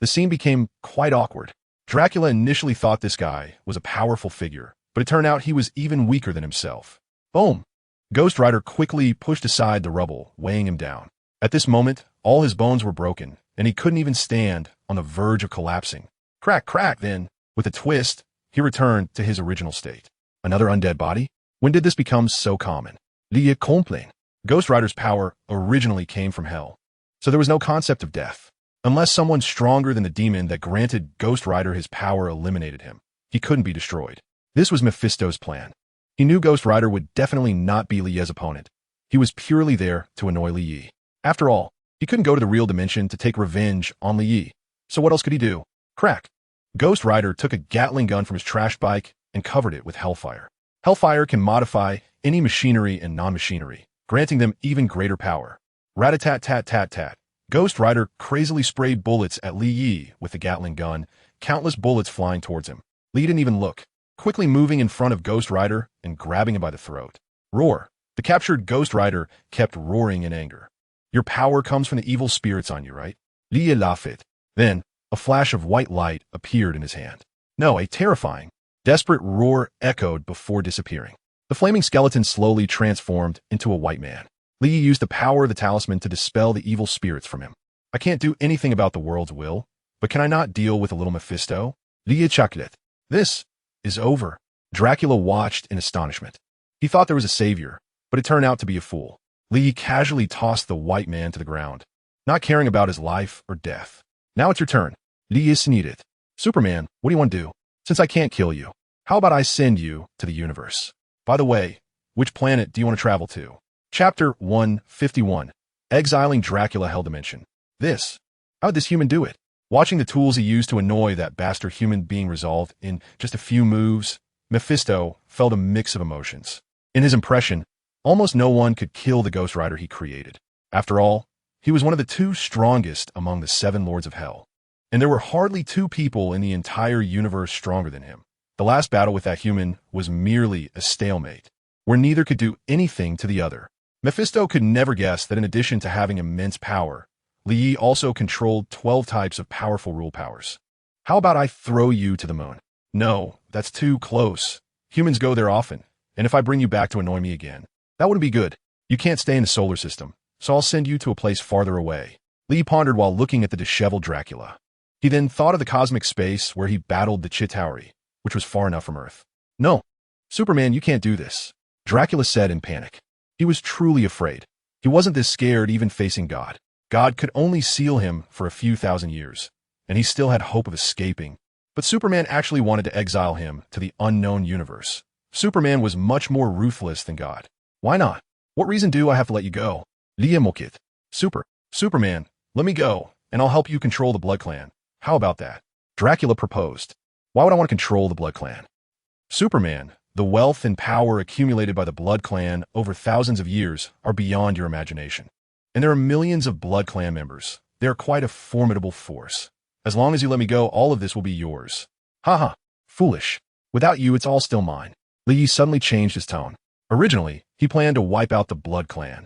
The scene became quite awkward. Dracula initially thought this guy was a powerful figure, but it turned out he was even weaker than himself. Boom! Ghost Rider quickly pushed aside the rubble, weighing him down. At this moment, all his bones were broken, and he couldn't even stand, on the verge of collapsing. Crack, then, with a twist, he returned to his original state. Another undead body? When did this become so common? Li complained. Ghost Rider's power originally came from hell, so there was no concept of death. Unless someone stronger than the demon that granted Ghost Rider his power eliminated him, he couldn't be destroyed. This was Mephisto's plan. He knew Ghost Rider would definitely not be Li Yi's opponent. He was purely there to annoy Li Yi. After all, he couldn't go to the real dimension to take revenge on Li Yi. So what else could he do? Crack. Ghost Rider took a Gatling gun from his trash bike and covered it with Hellfire. Hellfire can modify any machinery and non-machinery, granting them even greater power. Rat-a-tat-tat-tat-tat. Ghost Rider crazily sprayed bullets at Li Yi with the Gatling gun, countless bullets flying towards him. Li didn't even look, quickly moving in front of Ghost Rider and grabbing him by the throat. Roar. The captured Ghost Rider kept roaring in anger. Your power comes from the evil spirits on you, right? Li laughed. Then, a flash of white light appeared in his hand. No, a terrifying, desperate roar echoed before disappearing. The flaming skeleton slowly transformed into a white man. Li used the power of the talisman to dispel the evil spirits from him. I can't do anything about the world's will, but can I not deal with a little Mephisto? Li chuckled. This is over. Dracula watched in astonishment. He thought there was a savior, but it turned out to be a fool. Li casually tossed the white man to the ground, not caring about his life or death. Now it's your turn. Li sneezed. Superman, what do you want to do? Since I can't kill you, how about I send you to the universe? By the way, which planet do you want to travel to? Chapter 151. Exiling Dracula Hell Dimension. How did this human do it? Watching the tools he used to annoy that bastard human being resolved in just a few moves, Mephisto felt a mix of emotions. In his impression, almost no one could kill the Ghost Rider he created. After all, he was one of the two strongest among the 7 Lords of Hell. And there were hardly 2 people in the entire universe stronger than him. The last battle with that human was merely a stalemate, where neither could do anything to the other. Mephisto could never guess that in addition to having immense power, Li Yi also controlled 12 types of powerful rule powers. How about I throw you to the moon? No, that's too close. Humans go there often, and if I bring you back to annoy me again, that wouldn't be good. You can't stay in the solar system, so I'll send you to a place farther away. Li pondered while looking at the disheveled Dracula. He then thought of the cosmic space where he battled the Chitauri, which was far enough from Earth. No, Superman, you can't do this, Dracula said in panic. He was truly afraid. He wasn't this scared even facing God. God could only seal him for a few thousand years, and he still had hope of escaping. But Superman actually wanted to exile him to the unknown universe. Superman was much more ruthless than God. Why not? What reason do I have to let you go? Lia Mokit. Superman, let me go, and I'll help you control the Blood Clan. How about that? Dracula proposed. Why would I want to control the Blood Clan? Superman, the wealth and power accumulated by the Blood Clan over thousands of years are beyond your imagination. And there are millions of Blood Clan members. They are quite a formidable force. As long as you let me go, all of this will be yours. Haha, foolish. Without you, it's all still mine. Li Yi suddenly changed his tone. Originally, he planned to wipe out the Blood Clan.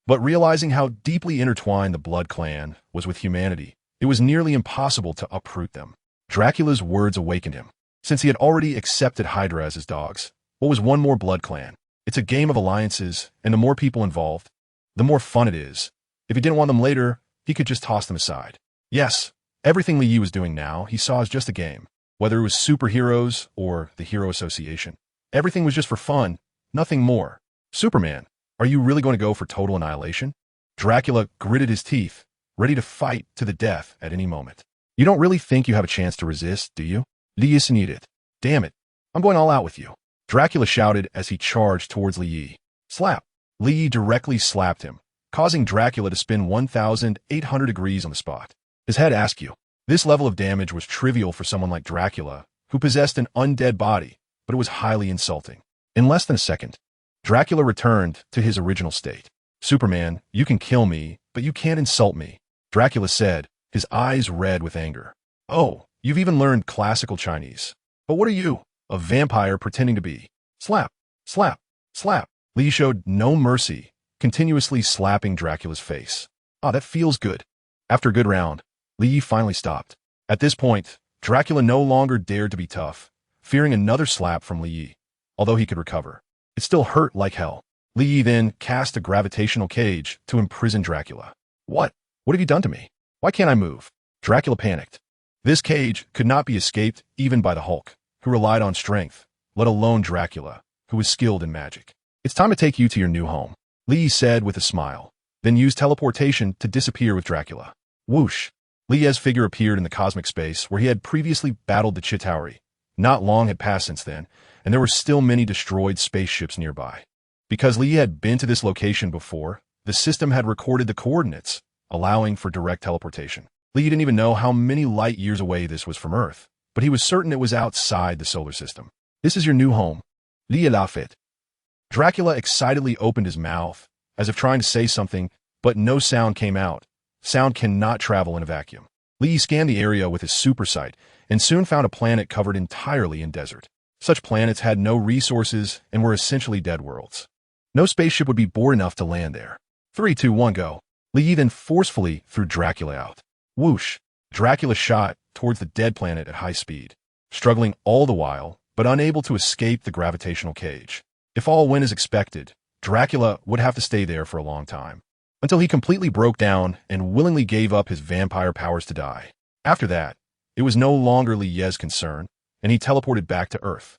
But realizing how deeply intertwined the Blood Clan was with humanity, it was nearly impossible to uproot them. Dracula's words awakened him. Since he had already accepted Hydra as his dogs, what was one more Blood Clan? It's a game of alliances, and the more people involved, the more fun it is. If he didn't want them later, he could just toss them aside. Yes, everything Li Yi was doing now he saw as just a game. Whether it was superheroes or the Hero Association, everything was just for fun, nothing more. Superman, are you really going to go for total annihilation? Dracula gritted his teeth, ready to fight to the death at any moment. You don't really think you have a chance to resist, do you? Li Yi sneered. Damn it, I'm going all out with you. Dracula shouted as he charged towards Li Yi. Slap! Li Yi directly slapped him, causing Dracula to spin 1,800 degrees on the spot. His head askew. This level of damage was trivial for someone like Dracula, who possessed an undead body, but it was highly insulting. In less than a second, Dracula returned to his original state. Superman, you can kill me, but you can't insult me, Dracula said, his eyes red with anger. Oh, you've even learned classical Chinese. But what are you? A vampire pretending to be. Slap, slap, slap. Li showed no mercy, continuously slapping Dracula's face. Ah, that feels good. After a good round, Li Yi finally stopped. At this point, Dracula no longer dared to be tough, fearing another slap from Li Yi, although he could recover. It still hurt like hell. Li Yi then cast a gravitational cage to imprison Dracula. What? What have you done to me? Why can't I move? Dracula panicked. This cage could not be escaped even by the Hulk, who relied on strength, let alone Dracula, who was skilled in magic. It's time to take you to your new home, Li Yi said with a smile, then used teleportation to disappear with Dracula. Whoosh! Li Yi's figure appeared in the cosmic space where he had previously battled the Chitauri. Not long had passed since then, and there were still many destroyed spaceships nearby. Because Li Yi had been to this location before, the system had recorded the coordinates, allowing for direct teleportation. Li Yi didn't even know how many light years away this was from Earth, but he was certain it was outside the solar system. This is your new home. Li Yi laughed. Dracula excitedly opened his mouth, as if trying to say something, but no sound came out. Sound cannot travel in a vacuum. Li Yi scanned the area with his super sight and soon found a planet covered entirely in desert. Such planets had no resources and were essentially dead worlds. No spaceship would be bored enough to land there. 3, 2, 1, go. Li Yi then forcefully threw Dracula out. Whoosh! Dracula shot towards the dead planet at high speed, struggling all the while, but unable to escape the gravitational cage. If all went as expected, Dracula would have to stay there for a long time, until he completely broke down and willingly gave up his vampire powers to die. After that, it was no longer Li Yi's concern, and he teleported back to Earth.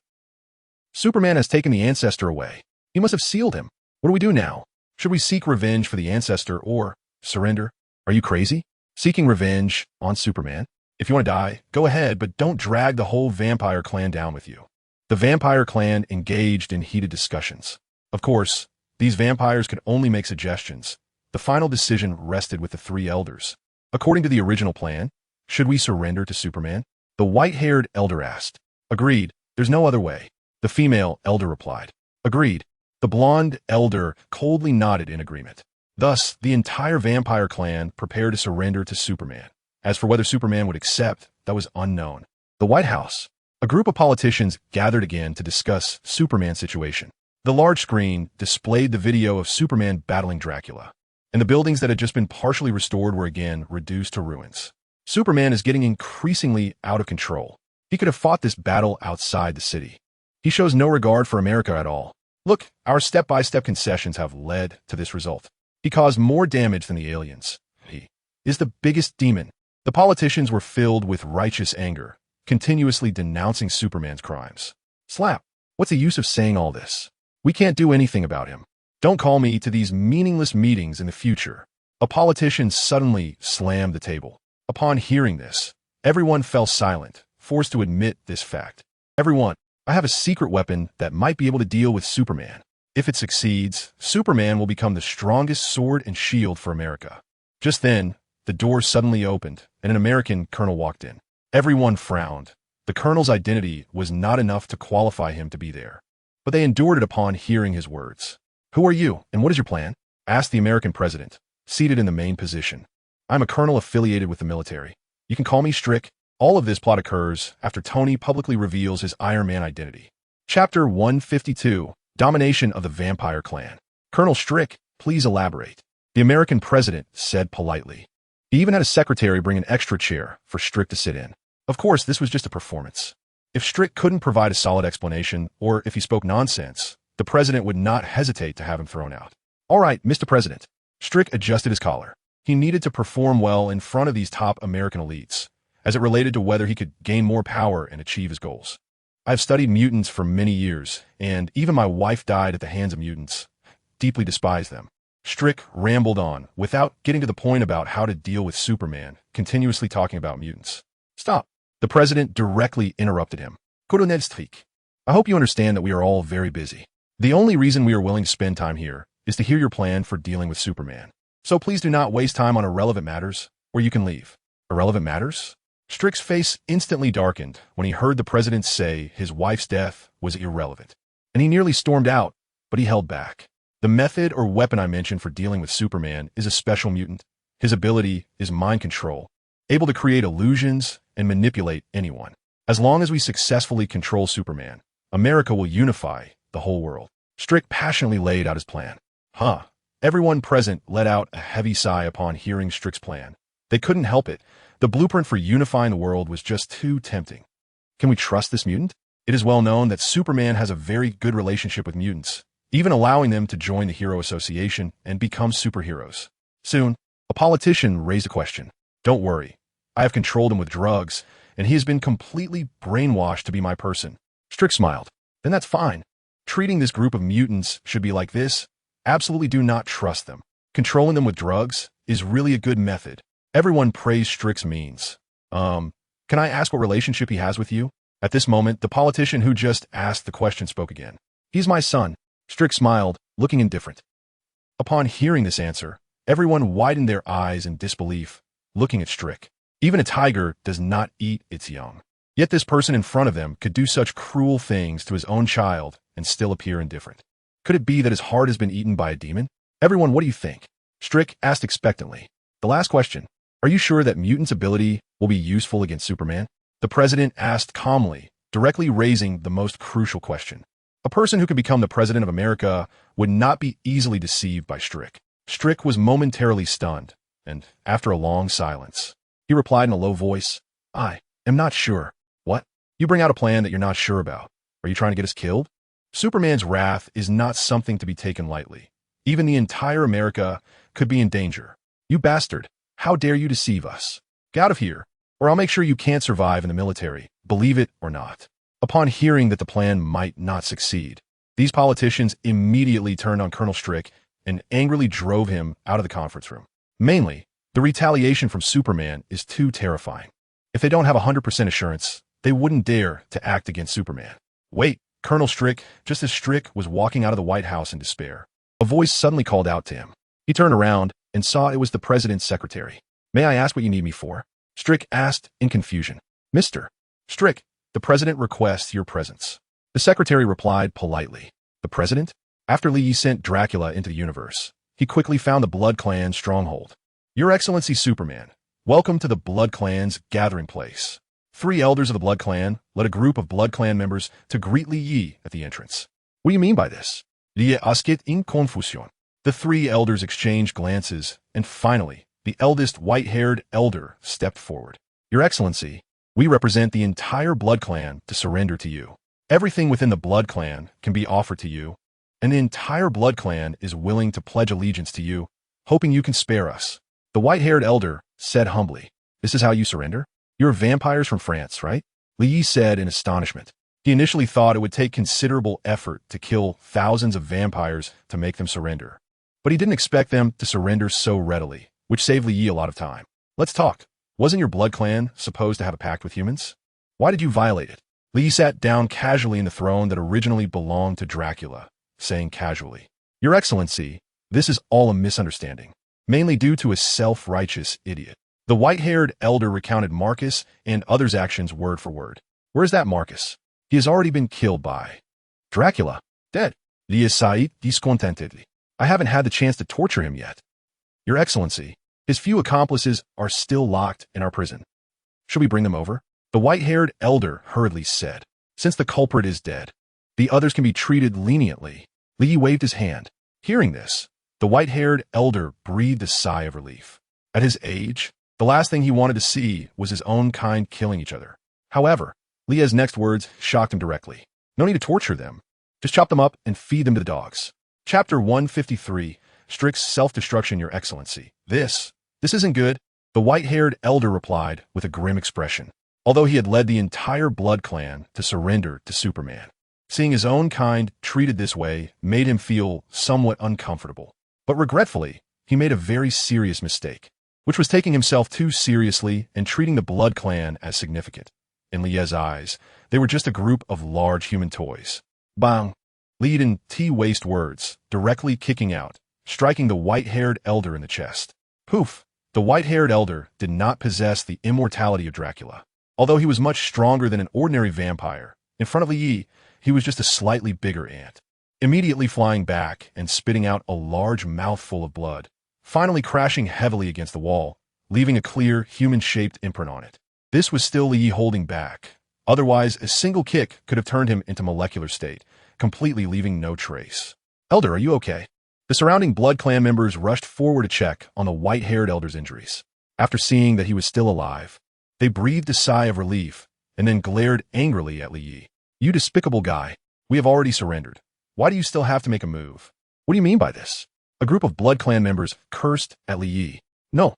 Superman has taken the ancestor away. He must have sealed him. What do we do now? Should we seek revenge for the ancestor or surrender? Are you crazy? Seeking revenge on Superman? If you want to die, go ahead, but don't drag the whole vampire clan down with you. The vampire clan engaged in heated discussions. Of course, these vampires could only make suggestions. The final decision rested with the 3 elders. According to the original plan, should we surrender to Superman? The white-haired elder asked. Agreed, there's no other way. The female elder replied. Agreed. The blonde elder coldly nodded in agreement. Thus, the entire vampire clan prepared to surrender to Superman. As for whether Superman would accept, that was unknown. The White House. A group of politicians gathered again to discuss Superman's situation. The large screen displayed the video of Superman battling Dracula, and the buildings that had just been partially restored were again reduced to ruins. Superman is getting increasingly out of control. He could have fought this battle outside the city. He shows no regard for America at all. Look, our step-by-step concessions have led to this result. He caused more damage than the aliens. He is the biggest demon. The politicians were filled with righteous anger, continuously denouncing Superman's crimes. Slap! What's the use of saying all this? We can't do anything about him. Don't call me to these meaningless meetings in the future. A politician suddenly slammed the table. Upon hearing this, everyone fell silent, forced to admit this fact. Everyone, I have a secret weapon that might be able to deal with Superman. If it succeeds, Superman will become the strongest sword and shield for America. Just then, the door suddenly opened, and an American colonel walked in. Everyone frowned. The colonel's identity was not enough to qualify him to be there, but they endured it upon hearing his words. Who are you, and what is your plan? Asked the American president, seated in the main position. I'm a colonel affiliated with the military. You can call me Strick. All of this plot occurs after Tony publicly reveals his Iron Man identity. Chapter 152, Domination of the Vampire Clan. Colonel Strick, please elaborate. The American president said politely. He even had a secretary bring an extra chair for Strick to sit in. Of course, this was just a performance. If Strick couldn't provide a solid explanation, or if he spoke nonsense, the president would not hesitate to have him thrown out. All right, Mr. President. Strick adjusted his collar. He needed to perform well in front of these top American elites, as it related to whether he could gain more power and achieve his goals. I've studied mutants for many years, and even my wife died at the hands of mutants. Deeply despise them. Strick rambled on, without getting to the point about how to deal with Superman, continuously talking about mutants. Stop. The president directly interrupted him. Colonel Strick, I hope you understand that we are all very busy. The only reason we are willing to spend time here is to hear your plan for dealing with Superman. So please do not waste time on irrelevant matters, or you can leave. Irrelevant matters? Strick's face instantly darkened when he heard the president say his wife's death was irrelevant. And he nearly stormed out, but he held back. The method or weapon I mentioned for dealing with Superman is a special mutant. His ability is mind control, able to create illusions and manipulate anyone. As long as we successfully control Superman, America will unify the whole world. Strick passionately laid out his plan. Huh. Everyone present let out a heavy sigh upon hearing Strick's plan. They couldn't help it. The blueprint for unifying the world was just too tempting. Can we trust this mutant? It is well known that Superman has a very good relationship with mutants, even allowing them to join the Hero Association and become superheroes. Soon, a politician raised a question. Don't worry. I have controlled him with drugs, and he has been completely brainwashed to be my person. Strick smiled. Then that's fine. Treating this group of mutants should be like this. Absolutely do not trust them. Controlling them with drugs is really a good method. Everyone praised Strick's means. Can I ask what relationship he has with you? At this moment, the politician who just asked the question spoke again. He's my son. Strick smiled, looking indifferent. Upon hearing this answer, everyone widened their eyes in disbelief, looking at Strick. Even a tiger does not eat its young. Yet this person in front of them could do such cruel things to his own child and still appear indifferent. Could it be that his heart has been eaten by a demon? Everyone, what do you think? Strick asked expectantly. The last question. Are you sure that mutant's ability will be useful against Superman? The president asked calmly, directly raising the most crucial question. A person who could become the president of America would not be easily deceived by Strick. Strick was momentarily stunned, and after a long silence, he replied in a low voice, I am not sure. What? You bring out a plan that you're not sure about. Are you trying to get us killed? Superman's wrath is not something to be taken lightly. Even the entire America could be in danger. You bastard. How dare you deceive us? Get out of here, or I'll make sure you can't survive in the military, believe it or not. Upon hearing that the plan might not succeed, these politicians immediately turned on Colonel Strick and angrily drove him out of the conference room. Mainly, the retaliation from Superman is too terrifying. If they don't have 100% assurance, they wouldn't dare to act against Superman. Wait, Colonel Strick, just as Strick was walking out of the White House in despair, a voice suddenly called out to him. He turned around and saw it was the president's secretary. May I ask what you need me for? Strick asked in confusion. Mr. Strick, the president requests your presence. The secretary replied politely. The president? After Lee sent Dracula into the universe, he quickly found the Blood Clan's stronghold. Your Excellency Superman, welcome to the Blood Clan's gathering place. 3 elders of the Blood Clan led a group of Blood Clan members to greet Lee at the entrance. What do you mean by this? Lee asket in confusion. The 3 elders exchanged glances, and finally, the eldest white-haired elder stepped forward. Your Excellency, we represent the entire Blood Clan to surrender to you. Everything within the Blood Clan can be offered to you, and the entire Blood Clan is willing to pledge allegiance to you, hoping you can spare us. The white-haired elder said humbly, This is how you surrender? You're vampires from France, right? Lee said in astonishment. He initially thought it would take considerable effort to kill thousands of vampires to make them surrender. But he didn't expect them to surrender so readily, which saved Lee a lot of time. Let's talk. Wasn't your Blood Clan supposed to have a pact with humans? Why did you violate it? Lee sat down casually in the throne that originally belonged to Dracula, saying casually, Your Excellency, this is all a misunderstanding, mainly due to a self-righteous idiot. The white-haired elder recounted Marcus and others' actions word for word. Where's that Marcus? He has already been killed by Dracula. Dead. Lee sighed discontentedly. I haven't had the chance to torture him yet. Your Excellency, his few accomplices are still locked in our prison. Should we bring them over? The white-haired elder hurriedly said. Since the culprit is dead, the others can be treated leniently. Li Yi waved his hand. Hearing this, the white-haired elder breathed a sigh of relief. At his age, the last thing he wanted to see was his own kind killing each other. However, Li Yi's next words shocked him directly. No need to torture them. Just chop them up and feed them to the dogs. Chapter 153, Strict Self-Destruction, Your Excellency. This isn't good, the white-haired elder replied with a grim expression. Although he had led the entire Blood Clan to surrender to Superman, seeing his own kind treated this way made him feel somewhat uncomfortable. But regretfully, he made a very serious mistake, which was taking himself too seriously and treating the Blood Clan as significant. In Li Yi's eyes, they were just a group of large human toys. Bang! Li Yi T-waste words, directly kicking out, striking the white-haired elder in the chest. Poof! The white-haired elder did not possess the immortality of Dracula. Although he was much stronger than an ordinary vampire, in front of Li Yi, he was just a slightly bigger ant. Immediately flying back and spitting out a large mouthful of blood, finally crashing heavily against the wall, leaving a clear, human-shaped imprint on it. This was still Li Yi holding back. Otherwise, a single kick could have turned him into molecular state, completely leaving no trace. Elder, are you okay? The surrounding Blood Clan members rushed forward to check on the white-haired elder's injuries. After seeing that he was still alive, they breathed a sigh of relief and then glared angrily at Li Yi. You despicable guy, we have already surrendered. Why do you still have to make a move? What do you mean by this? A group of Blood Clan members cursed at Li Yi. No.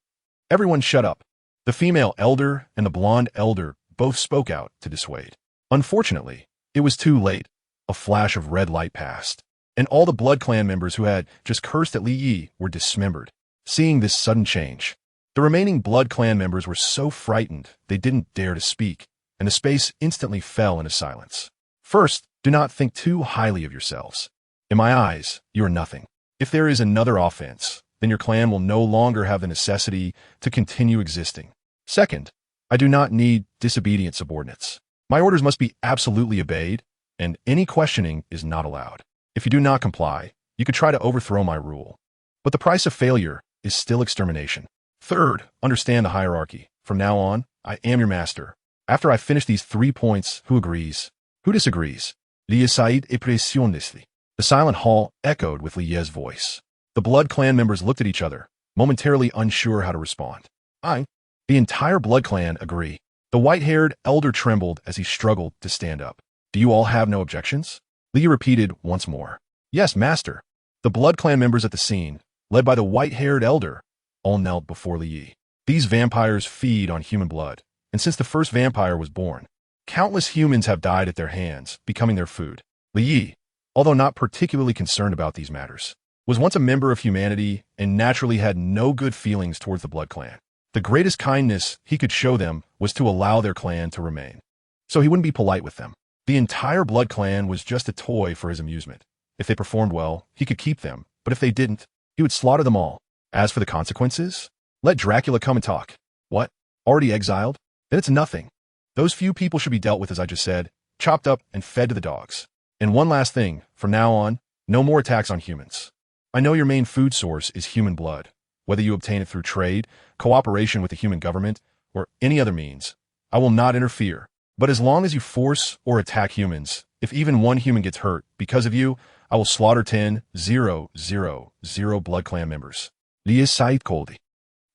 Everyone shut up. The female elder and the blonde elder both spoke out to dissuade. Unfortunately, it was too late. A flash of red light passed, and all the Blood Clan members who had just cursed at Li Yi were dismembered. Seeing this sudden change, the remaining Blood Clan members were so frightened they didn't dare to speak, and the space instantly fell into silence. First, do not think too highly of yourselves. In my eyes, you are nothing. If there is another offense, then your clan will no longer have the necessity to continue existing. Second, I do not need disobedient subordinates. My orders must be absolutely obeyed, and any questioning is not allowed. If you do not comply, you could try to overthrow my rule. But the price of failure is still extermination. Third, understand the hierarchy. From now on, I am your master. After I finish these 3 points, who agrees? Who disagrees? Li Yi sighed impressionistly. The silent hall echoed with Li Yi's voice. The Blood Clan members looked at each other, momentarily unsure how to respond. The entire Blood Clan agree. The white-haired elder trembled as he struggled to stand up. Do you all have no objections? Li Yi repeated once more. Yes, master. The Blood Clan members at the scene, led by the white-haired elder, all knelt before Li Yi. These vampires feed on human blood, and since the first vampire was born, countless humans have died at their hands, becoming their food. Li Yi, although not particularly concerned about these matters, was once a member of humanity and naturally had no good feelings towards the Blood Clan. The greatest kindness he could show them was to allow their clan to remain, so he wouldn't be polite with them. The entire Blood Clan was just a toy for his amusement. If they performed well, he could keep them, but if they didn't, he would slaughter them all. As for the consequences, let Dracula come and talk. What? Already exiled? Then it's nothing. Those few people should be dealt with as I just said, chopped up and fed to the dogs. And one last thing, from now on, no more attacks on humans. I know your main food source is human blood. Whether you obtain it through trade, cooperation with the human government, or any other means, I will not interfere. But as long as you force or attack humans, if even one human gets hurt because of you, I will slaughter 10,000 Blood Clan members. Li Yi sighed coldly.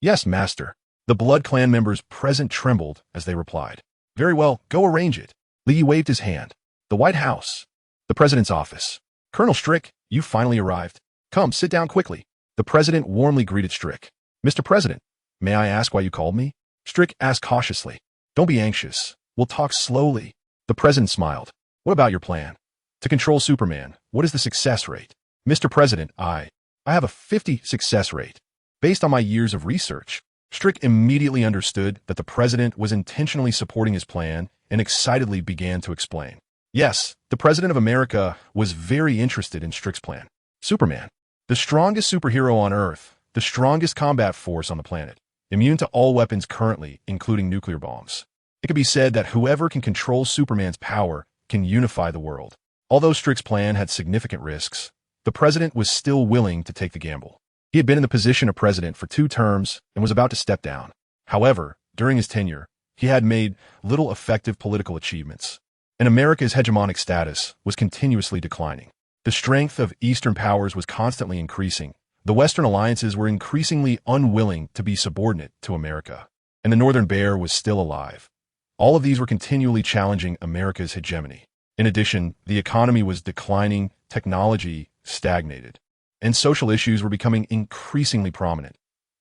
Yes, master. The Blood Clan members present trembled as they replied. Very well, go arrange it. Li Yi waved his hand. The White House. The President's office. Colonel Strick, you finally arrived. Come, sit down quickly. The President warmly greeted Strick. Mr. President, may I ask why you called me? Strick asked cautiously. Don't be anxious. We'll talk slowly. The President smiled. What about your plan? To control Superman, what is the success rate? Mr. President, I have a 50 success rate. Based on my years of research, Strick immediately understood that the President was intentionally supporting his plan and excitedly began to explain. Yes, the President of America was very interested in Strick's plan. Superman, the strongest superhero on Earth, the strongest combat force on the planet, immune to all weapons currently, including nuclear bombs. It could be said that whoever can control Superman's power can unify the world. Although Strick's plan had significant risks, the President was still willing to take the gamble. He had been in the position of president for 2 terms and was about to step down. However, during his tenure, he had made little effective political achievements, and America's hegemonic status was continuously declining. The strength of Eastern powers was constantly increasing. The Western alliances were increasingly unwilling to be subordinate to America, and the Northern Bear was still alive. All of these were continually challenging America's hegemony. In addition, the economy was declining, technology stagnated, and social issues were becoming increasingly prominent.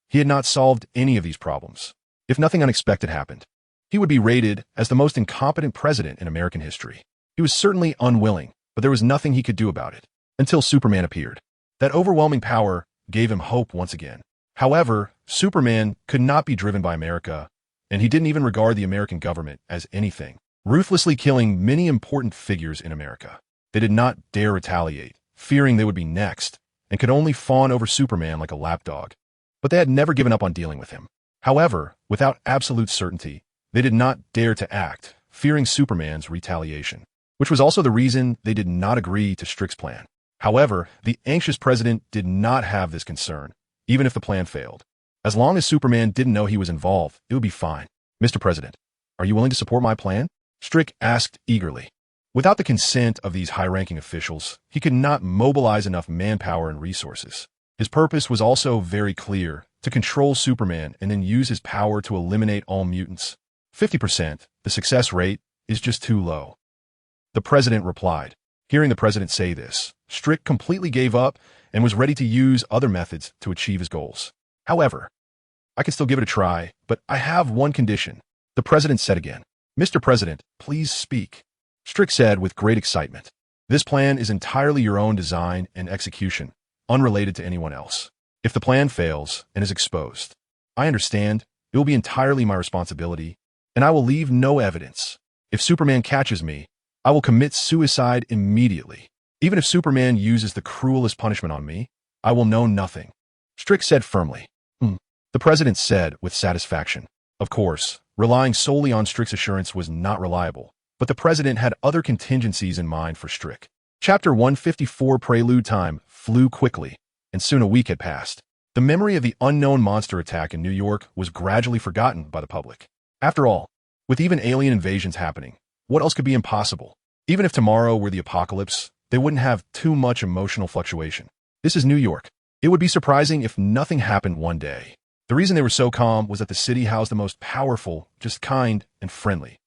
He had not solved any of these problems. If nothing unexpected happened, he would be rated as the most incompetent president in American history. He was certainly unwilling, but there was nothing he could do about it, until Superman appeared. That overwhelming power gave him hope once again. However, Superman could not be driven by America, and he didn't even regard the American government as anything, ruthlessly killing many important figures in America. They did not dare retaliate, fearing they would be next, and could only fawn over Superman like a lapdog. But they had never given up on dealing with him. However, without absolute certainty, they did not dare to act, fearing Superman's retaliation, which was also the reason they did not agree to Strick's plan. However, the anxious president did not have this concern, even if the plan failed. As long as Superman didn't know he was involved, it would be fine. Mr. President, are you willing to support my plan? Strick asked eagerly. Without the consent of these high-ranking officials, he could not mobilize enough manpower and resources. His purpose was also very clear, to control Superman and then use his power to eliminate all mutants. 50%, the success rate, is just too low. The president replied. Hearing the president say this, Strick completely gave up and was ready to use other methods to achieve his goals. However, I can still give it a try, but I have one condition. The president said again. Mr. President, please speak. Strick said with great excitement. This plan is entirely your own design and execution, unrelated to anyone else. If the plan fails and is exposed, I understand it will be entirely my responsibility, and I will leave no evidence. If Superman catches me, I will commit suicide immediately. Even if Superman uses the cruelest punishment on me, I will know nothing. Strick said firmly. The president said with satisfaction. Of course, relying solely on Strick's assurance was not reliable, but the president had other contingencies in mind for Strick. Chapter 154 Prelude time flew quickly, and soon a week had passed. The memory of the unknown monster attack in New York was gradually forgotten by the public. After all, with even alien invasions happening, what else could be impossible? Even if tomorrow were the apocalypse, they wouldn't have too much emotional fluctuation. This is New York. It would be surprising if nothing happened one day. The reason they were so calm was that the city housed the most powerful, just kind, and friendly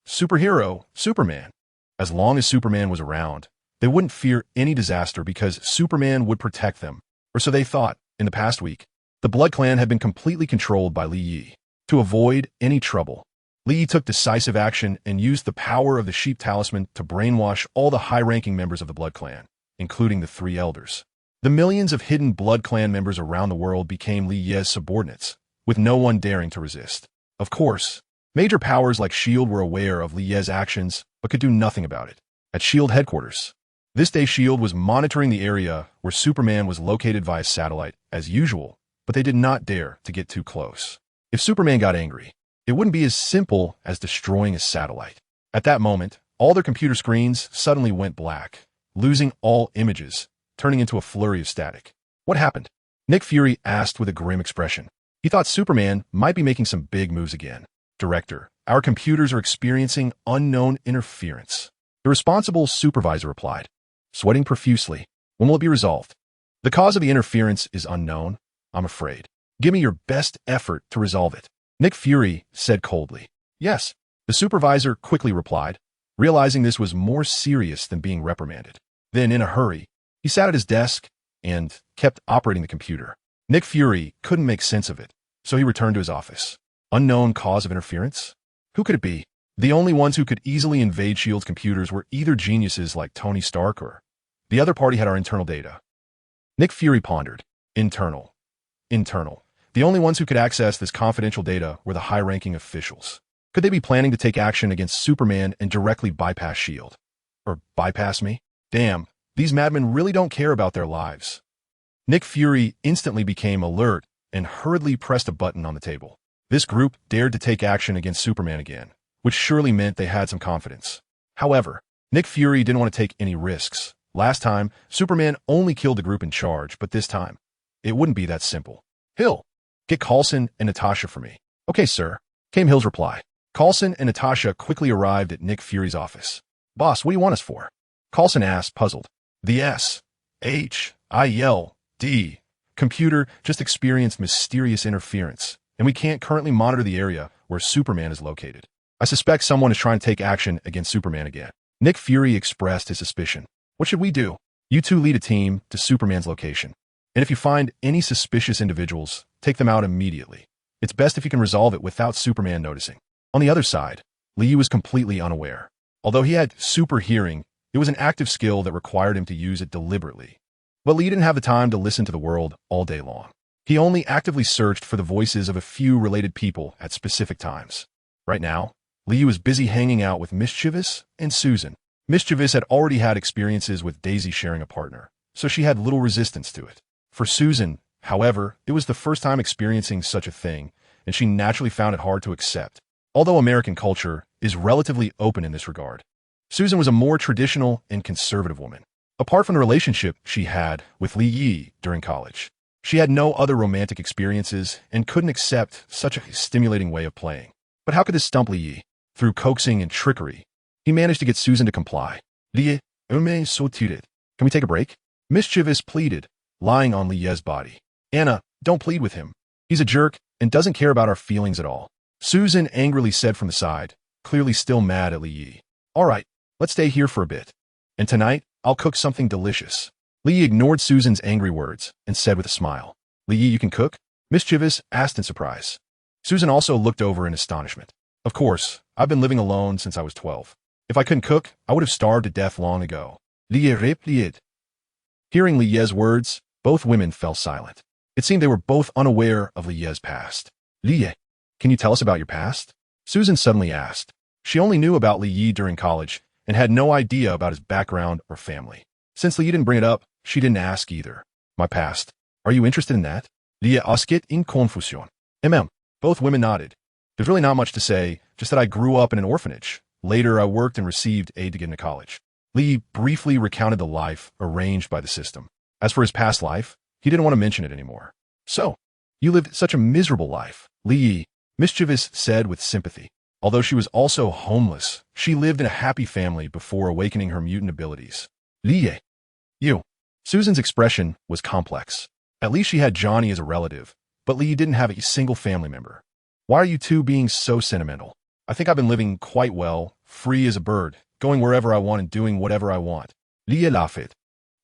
superhero, Superman. As long as Superman was around, they wouldn't fear any disaster because Superman would protect them, or so they thought. In the past week, the Blood Clan had been completely controlled by Li Yi. To avoid any trouble, Li Yi took decisive action and used the power of the sheep talisman to brainwash all the high-ranking members of the Blood Clan, including the three elders. The millions of hidden Blood Clan members around the world became Li Yi's subordinates, with no one daring to resist. Of course, major powers like S.H.I.E.L.D. were aware of Li Yi's actions, but could do nothing about it. At S.H.I.E.L.D. headquarters, this day S.H.I.E.L.D. was monitoring the area where Superman was located via satellite, as usual, but they did not dare to get too close. If Superman got angry, it wouldn't be as simple as destroying a satellite. At that moment, all their computer screens suddenly went black, losing all images, turning into a flurry of static. What happened? Nick Fury asked with a grim expression. He thought Superman might be making some big moves again. Director, our computers are experiencing unknown interference. The responsible supervisor replied, sweating profusely. When will it be resolved? The cause of the interference is unknown, I'm afraid. Give me your best effort to resolve it. Nick Fury said coldly. Yes, the supervisor quickly replied, realizing this was more serious than being reprimanded. Then, in a hurry, he sat at his desk and kept operating the computer. Nick Fury couldn't make sense of it, so he returned to his office. Unknown cause of interference? Who could it be? The only ones who could easily invade S.H.I.E.L.D.'s computers were either geniuses like Tony Stark or the other party had our internal data. Nick Fury pondered. Internal. The only ones who could access this confidential data were the high-ranking officials. Could they be planning to take action against Superman and directly bypass S.H.I.E.L.D.? Or bypass me? Damn, these madmen really don't care about their lives. Nick Fury instantly became alert and hurriedly pressed a button on the table. This group dared to take action against Superman again, which surely meant they had some confidence. However, Nick Fury didn't want to take any risks. Last time, Superman only killed the group in charge, but this time, it wouldn't be that simple. Hill, get Coulson and Natasha for me. Okay, sir, came Hill's reply. Coulson and Natasha quickly arrived at Nick Fury's office. "Boss, what do you want us for?" Coulson asked, puzzled. "The SHIELD computer just experienced mysterious interference, and we can't currently monitor the area where Superman is located. I suspect someone is trying to take action against Superman again." Nick Fury expressed his suspicion. "What should we do? You two lead a team to Superman's location. And if you find any suspicious individuals, take them out immediately. It's best if you can resolve it without Superman noticing." On the other side, Lee was completely unaware. Although he had super hearing, it was an active skill that required him to use it deliberately. But Lee didn't have the time to listen to the world all day long. He only actively searched for the voices of a few related people at specific times. Right now, Lee was busy hanging out with Mischievous and Susan. Mischievous had already had experiences with Daisy sharing a partner, so she had little resistance to it. For Susan, however, it was the first time experiencing such a thing, and she naturally found it hard to accept. Although American culture is relatively open in this regard, Susan was a more traditional and conservative woman. Apart from the relationship she had with Lee Yi during college, she had no other romantic experiences and couldn't accept such a stimulating way of playing. But how could this stump Lee Yi? Through coaxing and trickery, he managed to get Susan to comply. "Lee, so tiré. Can we take a break?" Mischievous pleaded, lying on Lee Ye's body. "Anna, don't plead with him. He's a jerk and doesn't care about our feelings at all," Susan angrily said from the side, clearly still mad at Lee Yi. "All right, let's stay here for a bit. And tonight, I'll cook something delicious." Lee Yi ignored Susan's angry words and said with a smile, "Lee Yi, you can cook?" Mischievous asked in surprise. Susan also looked over in astonishment. "Of course, I've been living alone since I was 12. If I couldn't cook, I would have starved to death long ago." Lee Yi replied. Hearing Lee Ye's words, both women fell silent. It seemed they were both unaware of Lee Ye's past. "Lee Yi, can you tell us about your past?" Susan suddenly asked. She only knew about Lee Yi during college and had no idea about his background or family. Since Lee Yi didn't bring it up, she didn't ask either. "My past. Are you interested in that?" Lee Yi asked in confusion. Both women nodded. "There's really not much to say, just that I grew up in an orphanage. Later, I worked and received aid to get into college." Lee briefly recounted the life arranged by the system. As for his past life, he didn't want to mention it anymore. "So, you lived such a miserable life," Lee, Mischievous said with sympathy. Although she was also homeless, she lived in a happy family before awakening her mutant abilities. "Lee, you." Susan's expression was complex. At least she had Johnny as a relative, but Lee didn't have a single family member. "Why are you two being so sentimental? I think I've been living quite well, free as a bird, going wherever I want and doing whatever I want." Lee laughed.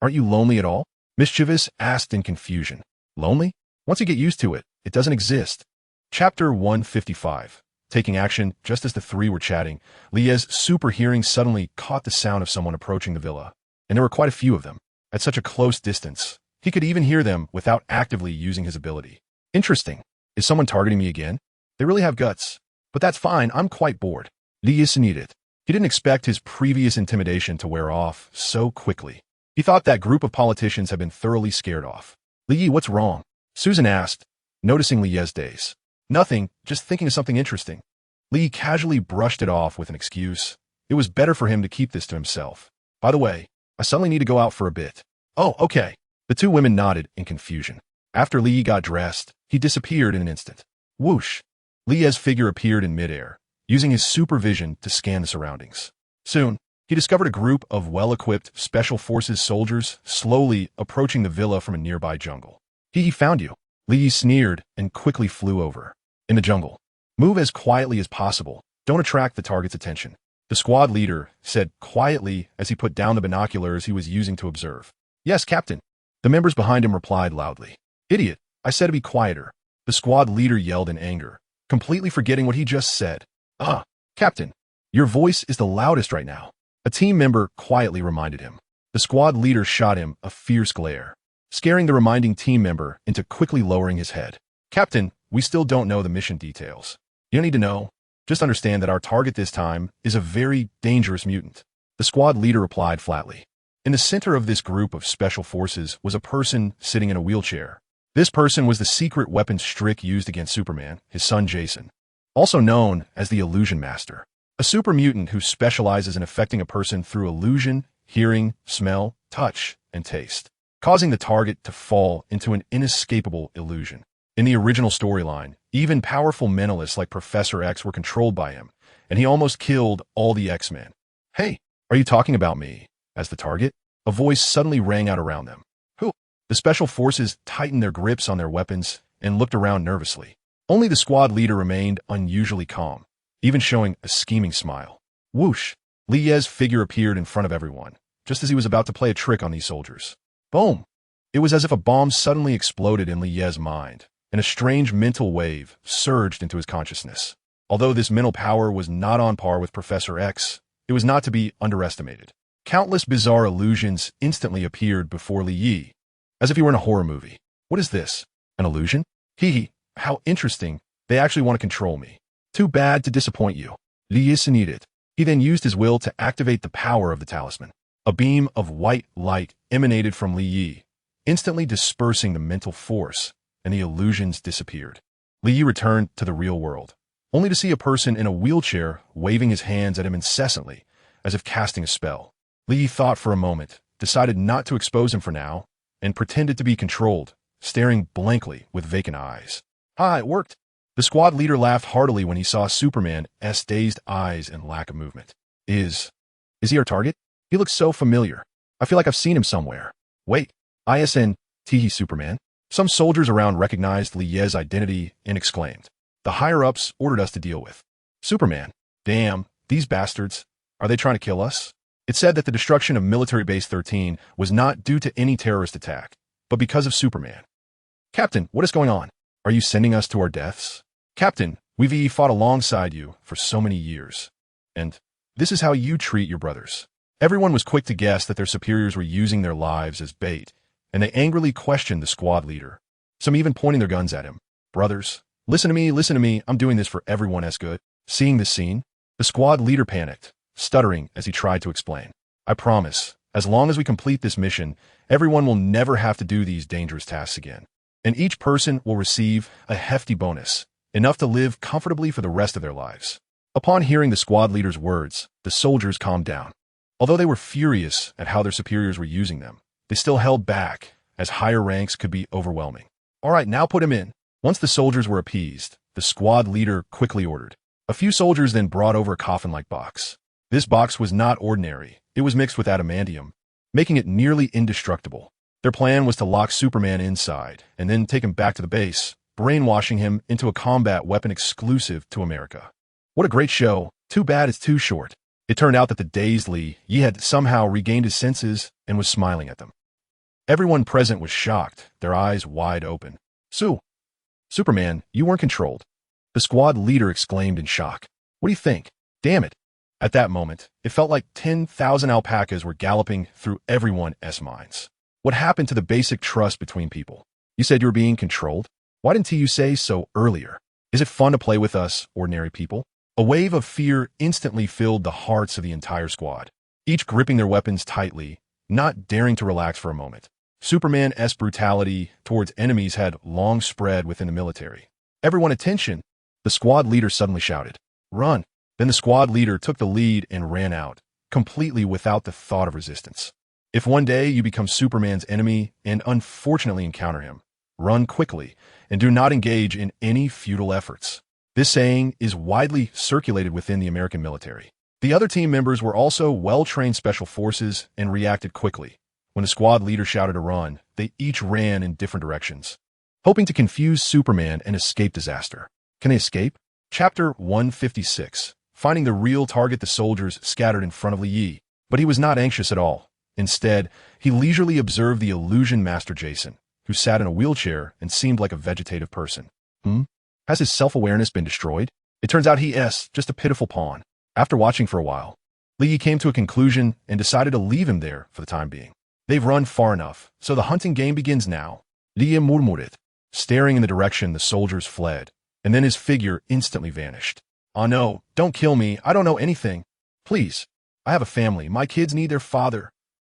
"Aren't you lonely at all?" Mischievous asked in confusion. "Lonely? Once you get used to it, it doesn't exist." Chapter 155. Taking action just as the three were chatting, Lee's super hearing suddenly caught the sound of someone approaching the villa, and there were quite a few of them. At such a close distance, he could even hear them without actively using his ability. "Interesting. Is someone targeting me again? They really have guts. But that's fine, I'm quite bored." Lee needed. He didn't expect his previous intimidation to wear off so quickly. He thought that group of politicians had been thoroughly scared off. "Lee, what's wrong?" Susan asked, noticing Lee's daze. "Nothing, just thinking of something interesting." Lee casually brushed it off with an excuse. It was better for him to keep this to himself. "By the way, I suddenly need to go out for a bit." "Oh, okay." The two women nodded in confusion. After Lee got dressed, he disappeared in an instant. Whoosh! Lee's figure appeared in midair, using his supervision to scan the surroundings. Soon, he discovered a group of well-equipped Special Forces soldiers slowly approaching the villa from a nearby jungle. "He found you." Lee sneered and quickly flew over. "In the jungle. Move as quietly as possible. Don't attract the target's attention," the squad leader said quietly as he put down the binoculars he was using to observe. "Yes, Captain." The members behind him replied loudly. "Idiot, I said to be quieter," the squad leader yelled in anger, completely forgetting what he just said. Captain, your voice is the loudest right now," a team member quietly reminded him. The squad leader shot him a fierce glare, scaring the reminding team member into quickly lowering his head. "Captain, we still don't know the mission details. You don't need to know. Just understand that our target this time is a very dangerous mutant," the squad leader replied flatly. In the center of this group of special forces was a person sitting in a wheelchair. This person was the secret weapons Strick used against Superman, his son Jason, also known as the Illusion Master, a super mutant who specializes in affecting a person through illusion, hearing, smell, touch, and taste, causing the target to fall into an inescapable illusion. In the original storyline, even powerful mentalists like Professor X were controlled by him, and he almost killed all the X-Men. "Hey, are you talking about me?" As the target, a voice suddenly rang out around them. "Who?" The special forces tightened their grips on their weapons and looked around nervously. Only the squad leader remained unusually calm, even showing a scheming smile. Whoosh! Ye's figure appeared in front of everyone, just as he was about to play a trick on these soldiers. Boom! It was as if a bomb suddenly exploded in Ye's mind, and a strange mental wave surged into his consciousness. Although this mental power was not on par with Professor X, it was not to be underestimated. Countless bizarre illusions instantly appeared before Ye, as if he were in a horror movie. What is this? An illusion? Hee, how interesting. They actually want to control me. Too bad to disappoint you. Li needed. He then used his will to activate the power of the talisman. A beam of white light emanated from Li Yi, instantly dispersing the mental force, and the illusions disappeared. Li Yi returned to the real world, only to see a person in a wheelchair waving his hands at him incessantly, as if casting a spell. Li Yi thought for a moment, decided not to expose him for now, and pretended to be controlled, staring blankly with vacant eyes. It worked. The squad leader laughed heartily when he saw Superman's dazed eyes and lack of movement. Is he our target? He looks so familiar. I feel like I've seen him somewhere. Wait, ISN, Superman? Some soldiers around recognized Li Ye's identity and exclaimed. The higher-ups ordered us to deal with Superman. Damn, these bastards. Are they trying to kill us? It said that the destruction of Military Base 13 was not due to any terrorist attack, but because of Superman. Captain, what is going on? Are you sending us to our deaths? Captain, we've fought alongside you for so many years. And this is how you treat your brothers. Everyone was quick to guess that their superiors were using their lives as bait, and they angrily questioned the squad leader, some even pointing their guns at him. Brothers, listen to me, I'm doing this for everyone's good. Seeing this scene, the squad leader panicked, stuttering as he tried to explain. I promise, as long as we complete this mission, everyone will never have to do these dangerous tasks again. And each person will receive a hefty bonus, enough to live comfortably for the rest of their lives. Upon hearing the squad leader's words, the soldiers calmed down. Although they were furious at how their superiors were using them, they still held back, as higher ranks could be overwhelming. All right, now put him in. Once the soldiers were appeased, the squad leader quickly ordered. A few soldiers then brought over a coffin-like box. This box was not ordinary. It was mixed with adamantium, making it nearly indestructible. Their plan was to lock Superman inside and then take him back to the base, brainwashing him into a combat weapon exclusive to America. What a great show. Too bad it's too short. It turned out that the dazed Li Yi had somehow regained his senses and was smiling at them. Everyone present was shocked, their eyes wide open. Superman, you weren't controlled. The squad leader exclaimed in shock. What do you think? Damn it. At that moment, it felt like 10,000 alpacas were galloping through everyone's minds. What happened to the basic trust between people? You said you were being controlled? Why didn't you say so earlier? Is it fun to play with us, ordinary people? A wave of fear instantly filled the hearts of the entire squad, each gripping their weapons tightly, not daring to relax for a moment. Superman's brutality towards enemies had long spread within the military. Everyone attention! The squad leader suddenly shouted, "Run!" Then the squad leader took the lead and ran out, completely without the thought of resistance. If one day you become Superman's enemy and unfortunately encounter him, run quickly and do not engage in any futile efforts. This saying is widely circulated within the American military. The other team members were also well-trained special forces and reacted quickly. When the squad leader shouted to run, they each ran in different directions, hoping to confuse Superman and escape disaster. Can they escape? Chapter 156. Finding the real target, the soldiers scattered in front of Li Yi. But he was not anxious at all. Instead, he leisurely observed the illusion master Jason, who sat in a wheelchair and seemed like a vegetative person. Has his self-awareness been destroyed? It turns out he's just a pitiful pawn. After watching for a while, Li Yi came to a conclusion and decided to leave him there for the time being. They've run far enough, so the hunting game begins now. Li Yi murmured, staring in the direction the soldiers fled, and then his figure instantly vanished. Oh no, don't kill me, I don't know anything. Please, I have a family, my kids need their father.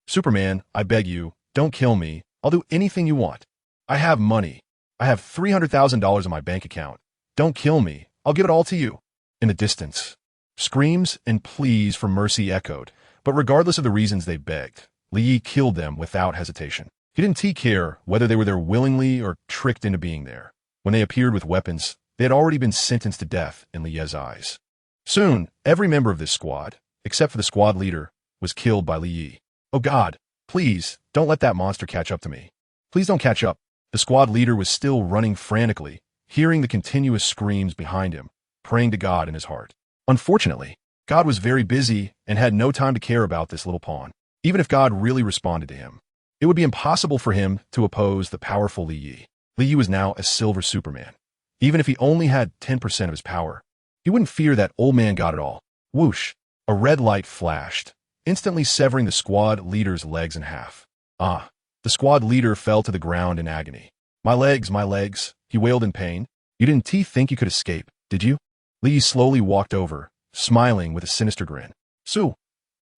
Superman, I beg you, don't kill me, I'll do anything you want. I have money. I have $300,000 in my bank account. Don't kill me, I'll give it all to you. In the distance, screams and pleas for mercy echoed, but regardless of the reasons they begged, Li Yi killed them without hesitation. He didn't take care whether they were there willingly or tricked into being there. When they appeared with weapons, they had already been sentenced to death in Li Yi's eyes. Soon, every member of this squad, except for the squad leader, was killed by Li Yi. Oh God, please, don't let that monster catch up to me. Please don't catch up. The squad leader was still running frantically, hearing the continuous screams behind him, praying to God in his heart. Unfortunately, God was very busy and had no time to care about this little pawn. Even if God really responded to him, it would be impossible for him to oppose the powerful Li Yi. Li Yi was now a silver Superman. Even if he only had 10% of his power, he wouldn't fear that old man God at all. Whoosh! A red light flashed, instantly severing the squad leader's legs in half. Ah! The squad leader fell to the ground in agony. My legs, he wailed in pain. You didn't think you could escape, did you? Li Yi slowly walked over, smiling with a sinister grin.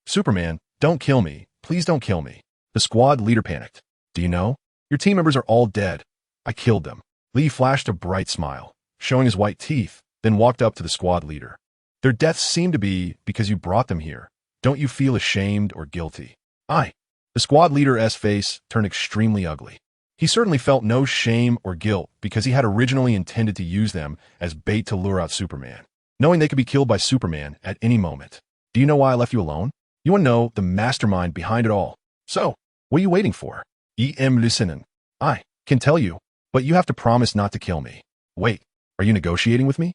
Superman, don't kill me. Please don't kill me. The squad leader panicked. Do you know? Your team members are all dead. I killed them. Li flashed a bright smile, showing his white teeth, then walked up to the squad leader. Their deaths seem to be because you brought them here. Don't you feel ashamed or guilty? The squad leader's face turned extremely ugly. He certainly felt no shame or guilt because he had originally intended to use them as bait to lure out Superman, knowing they could be killed by Superman at any moment. Do you know why I left you alone? You want to know the mastermind behind it all. So, what are you waiting for? Listening. I can tell you, but you have to promise not to kill me. Wait, are you negotiating with me?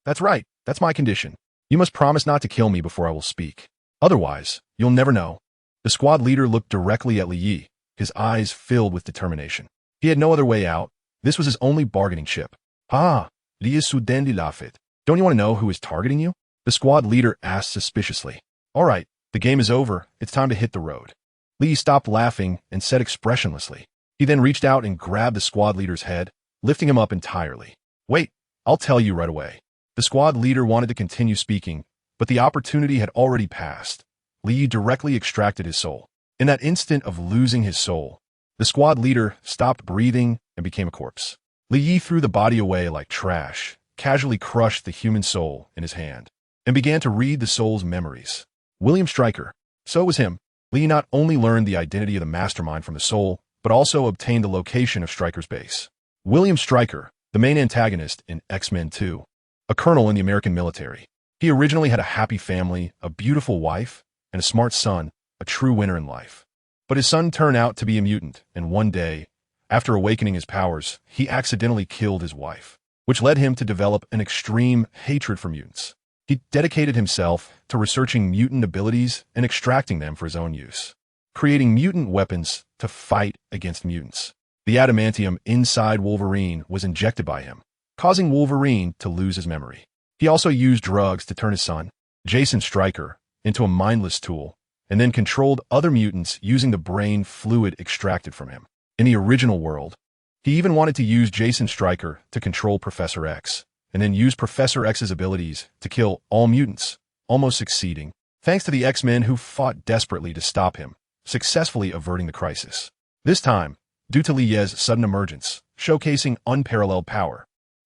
That's right, that's my condition. You must promise not to kill me before I will speak. Otherwise, you'll never know. The squad leader looked directly at Li Yi, his eyes filled with determination. He had no other way out. This was his only bargaining chip. Li Yi sudendi lafit. Don't you want to know who is targeting you? The squad leader asked suspiciously. All right, the game is over. It's time to hit the road. Li Yi stopped laughing and said expressionlessly. He then reached out and grabbed the squad leader's head, lifting him up entirely. Wait, I'll tell you right away. The squad leader wanted to continue speaking, but the opportunity had already passed. Li Yi directly extracted his soul. In that instant of losing his soul, the squad leader stopped breathing and became a corpse. Li Yi threw the body away like trash, casually crushed the human soul in his hand, and began to read the soul's memories. William Stryker. So it was him. Li Yi not only learned the identity of the mastermind from the soul, but also obtained the location of Stryker's base. William Stryker, the main antagonist in X-Men 2, a colonel in the American military. He originally had a happy family, a beautiful wife, and a smart son, a true winner in life. But his son turned out to be a mutant, and one day, after awakening his powers, he accidentally killed his wife, which led him to develop an extreme hatred for mutants. He dedicated himself to researching mutant abilities and extracting them for his own use, creating mutant weapons to fight against mutants. The adamantium inside Wolverine was injected by him, causing Wolverine to lose his memory. He also used drugs to turn his son, Jason Stryker, into a mindless tool, and then controlled other mutants using the brain fluid extracted from him. In the original world, he even wanted to use Jason Stryker to control Professor X, and then use Professor X's abilities to kill all mutants, almost succeeding, thanks to the X-Men who fought desperately to stop him, successfully averting the crisis. This time, due to Li Yi's sudden emergence, showcasing unparalleled power,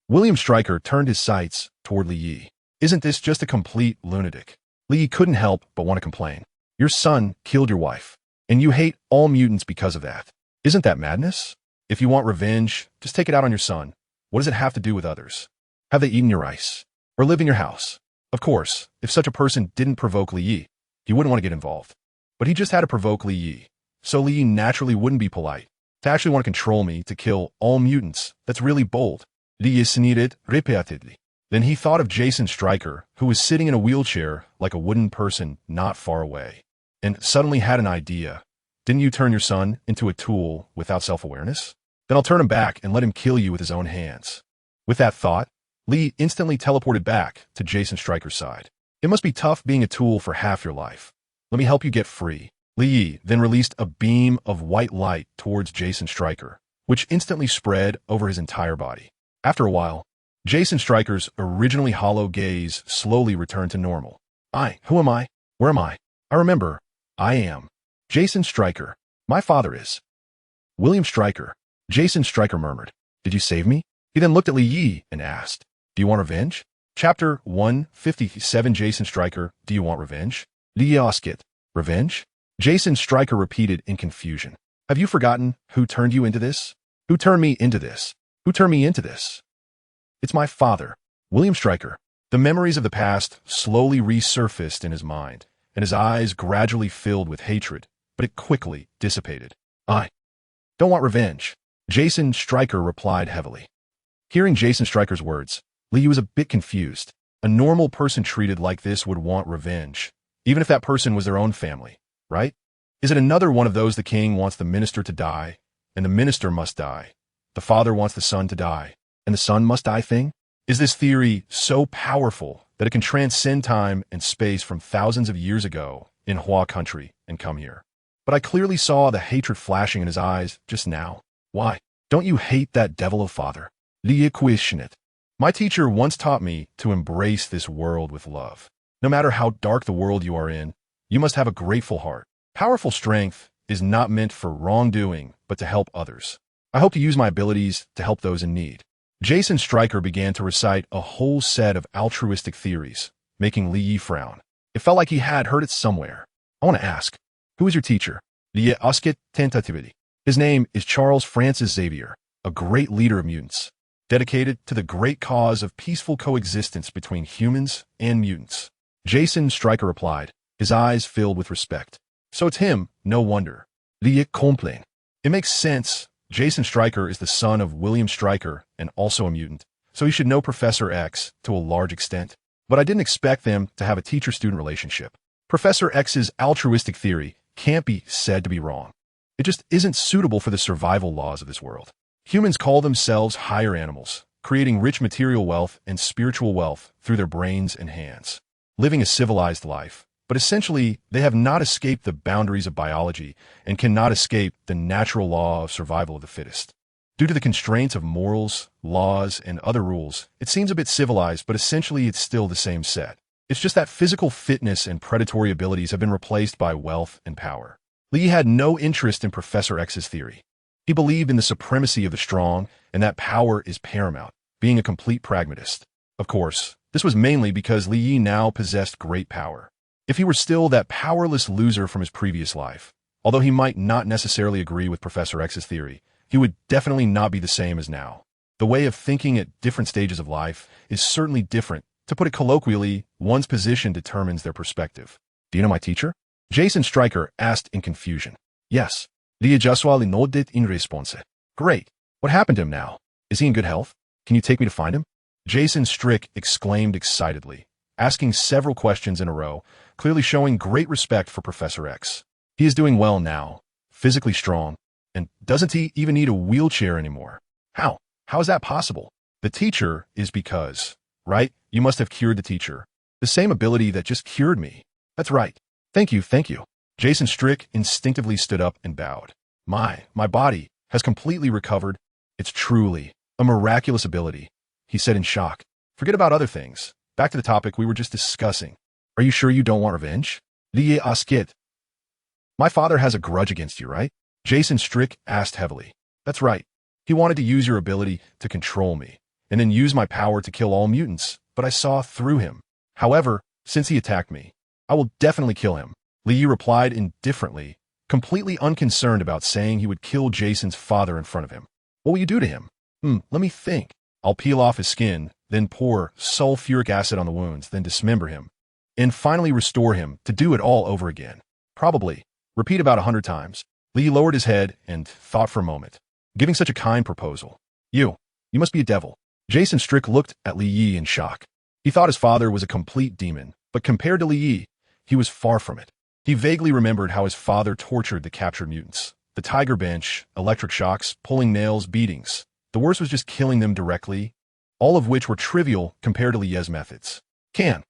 William Stryker turned his sights toward Li Yi. Isn't this just a complete lunatic? Li Yi couldn't help but want to complain. Your son killed your wife, and you hate all mutants because of that. Isn't that madness? If you want revenge, just take it out on your son. What does it have to do with others? Have they eaten your rice? Or live in your house? Of course, if such a person didn't provoke Li Yi, he wouldn't want to get involved. But he just had to provoke Li Yi, so Li Yi naturally wouldn't be polite. To actually want to control me to kill all mutants, that's really bold. Li Yi sneered repeatedly. Then he thought of Jason Stryker, who was sitting in a wheelchair like a wooden person not far away, and suddenly had an idea. Didn't you turn your son into a tool without self-awareness? Then I'll turn him back and let him kill you with his own hands. With that thought, Li instantly teleported back to Jason Stryker's side. It must be tough being a tool for half your life. Let me help you get free. Li Yi then released a beam of white light towards Jason Stryker, which instantly spread over his entire body. After a while, Jason Stryker's originally hollow gaze slowly returned to normal. Who am I? Where am I? I remember. I am Jason Stryker. My father is William Stryker. Jason Stryker murmured. Did you save me? He then looked at Li Yi and asked, do you want revenge? Chapter 157. Jason Stryker, do you want revenge? Li Yi asked, revenge? Jason Stryker repeated in confusion. Have you forgotten who turned you into this? Who turned me into this? Who turned me into this? It's my father. William Stryker. The memories of the past slowly resurfaced in his mind, and his eyes gradually filled with hatred, but it quickly dissipated. I don't want revenge, Jason Stryker replied heavily. Hearing Jason Stryker's words, Lee was a bit confused. A normal person treated like this would want revenge, even if that person was their own family, right? Is it another one of those the king wants the minister to die, and the minister must die? The father wants the son to die, and the son must die thing? Is this theory so powerful that it can transcend time and space from thousands of years ago in Hua country and come here? But I clearly saw the hatred flashing in his eyes just now. Why? Don't you hate that devil of father? Lee questioned it. My teacher once taught me to embrace this world with love. No matter how dark the world you are in, you must have a grateful heart. Powerful strength is not meant for wrongdoing, but to help others. I hope to use my abilities to help those in need. Jason Stryker began to recite a whole set of altruistic theories, making Lee frown. It felt like he had heard it somewhere. I want to ask, who is your teacher? Lee Usket Tentativity. His name is Charles Francis Xavier, a great leader of mutants, dedicated to the great cause of peaceful coexistence between humans and mutants. Jason Stryker replied, his eyes filled with respect. So it's him, no wonder. Lee complained. It makes sense. Jason Stryker is the son of William Stryker and also a mutant, so he should know Professor X to a large extent. But I didn't expect them to have a teacher-student relationship. Professor X's altruistic theory can't be said to be wrong. It just isn't suitable for the survival laws of this world. Humans call themselves higher animals, creating rich material wealth and spiritual wealth through their brains and hands, living a civilized life. But essentially, they have not escaped the boundaries of biology and cannot escape the natural law of survival of the fittest. Due to the constraints of morals, laws, and other rules, it seems a bit civilized, but essentially it's still the same set. It's just that physical fitness and predatory abilities have been replaced by wealth and power. Lee had no interest in Professor X's theory. He believed in the supremacy of the strong and that power is paramount, being a complete pragmatist. Of course, this was mainly because Lee now possessed great power. If he were still that powerless loser from his previous life, although he might not necessarily agree with Professor X's theory, he would definitely not be the same as now. The way of thinking at different stages of life is certainly different. To put it colloquially, one's position determines their perspective. Do you know my teacher? Jason Stryker asked in confusion. Yes. Lee Jaswali nodded in response. Great. What happened to him now? Is he in good health? Can you take me to find him? Jason Strick exclaimed excitedly, asking several questions in a row, clearly showing great respect for Professor X. He is doing well now, physically strong, and doesn't he even need a wheelchair anymore? How? How is that possible? The teacher is because, right? You must have cured the teacher. The same ability that just cured me. That's right. Thank you, thank you. Jason Strick instinctively stood up and bowed. My body has completely recovered. It's truly a miraculous ability, he said in shock. Forget about other things. Back to the topic we were just discussing. Are you sure you don't want revenge? Lie Askit. My father has a grudge against you, right? Jason Strick asked heavily. That's right. He wanted to use your ability to control me, and then use my power to kill all mutants, but I saw through him. However, since he attacked me, I will definitely kill him. Lee replied indifferently, completely unconcerned about saying he would kill Jason's father in front of him. What will you do to him? Let me think. I'll peel off his skin, then pour sulfuric acid on the wounds, then dismember him, and finally restore him to do it all over again. Probably. Repeat about 100 times. Lee lowered his head and thought for a moment, giving such a kind proposal. You must be a devil. Jason Strick looked at Li Yi in shock. He thought his father was a complete demon, but compared to Li Yi, he was far from it. He vaguely remembered how his father tortured the captured mutants. The tiger bench, electric shocks, pulling nails, beatings. The worst was just killing them directly, all of which were trivial compared to Li Yi's methods. Can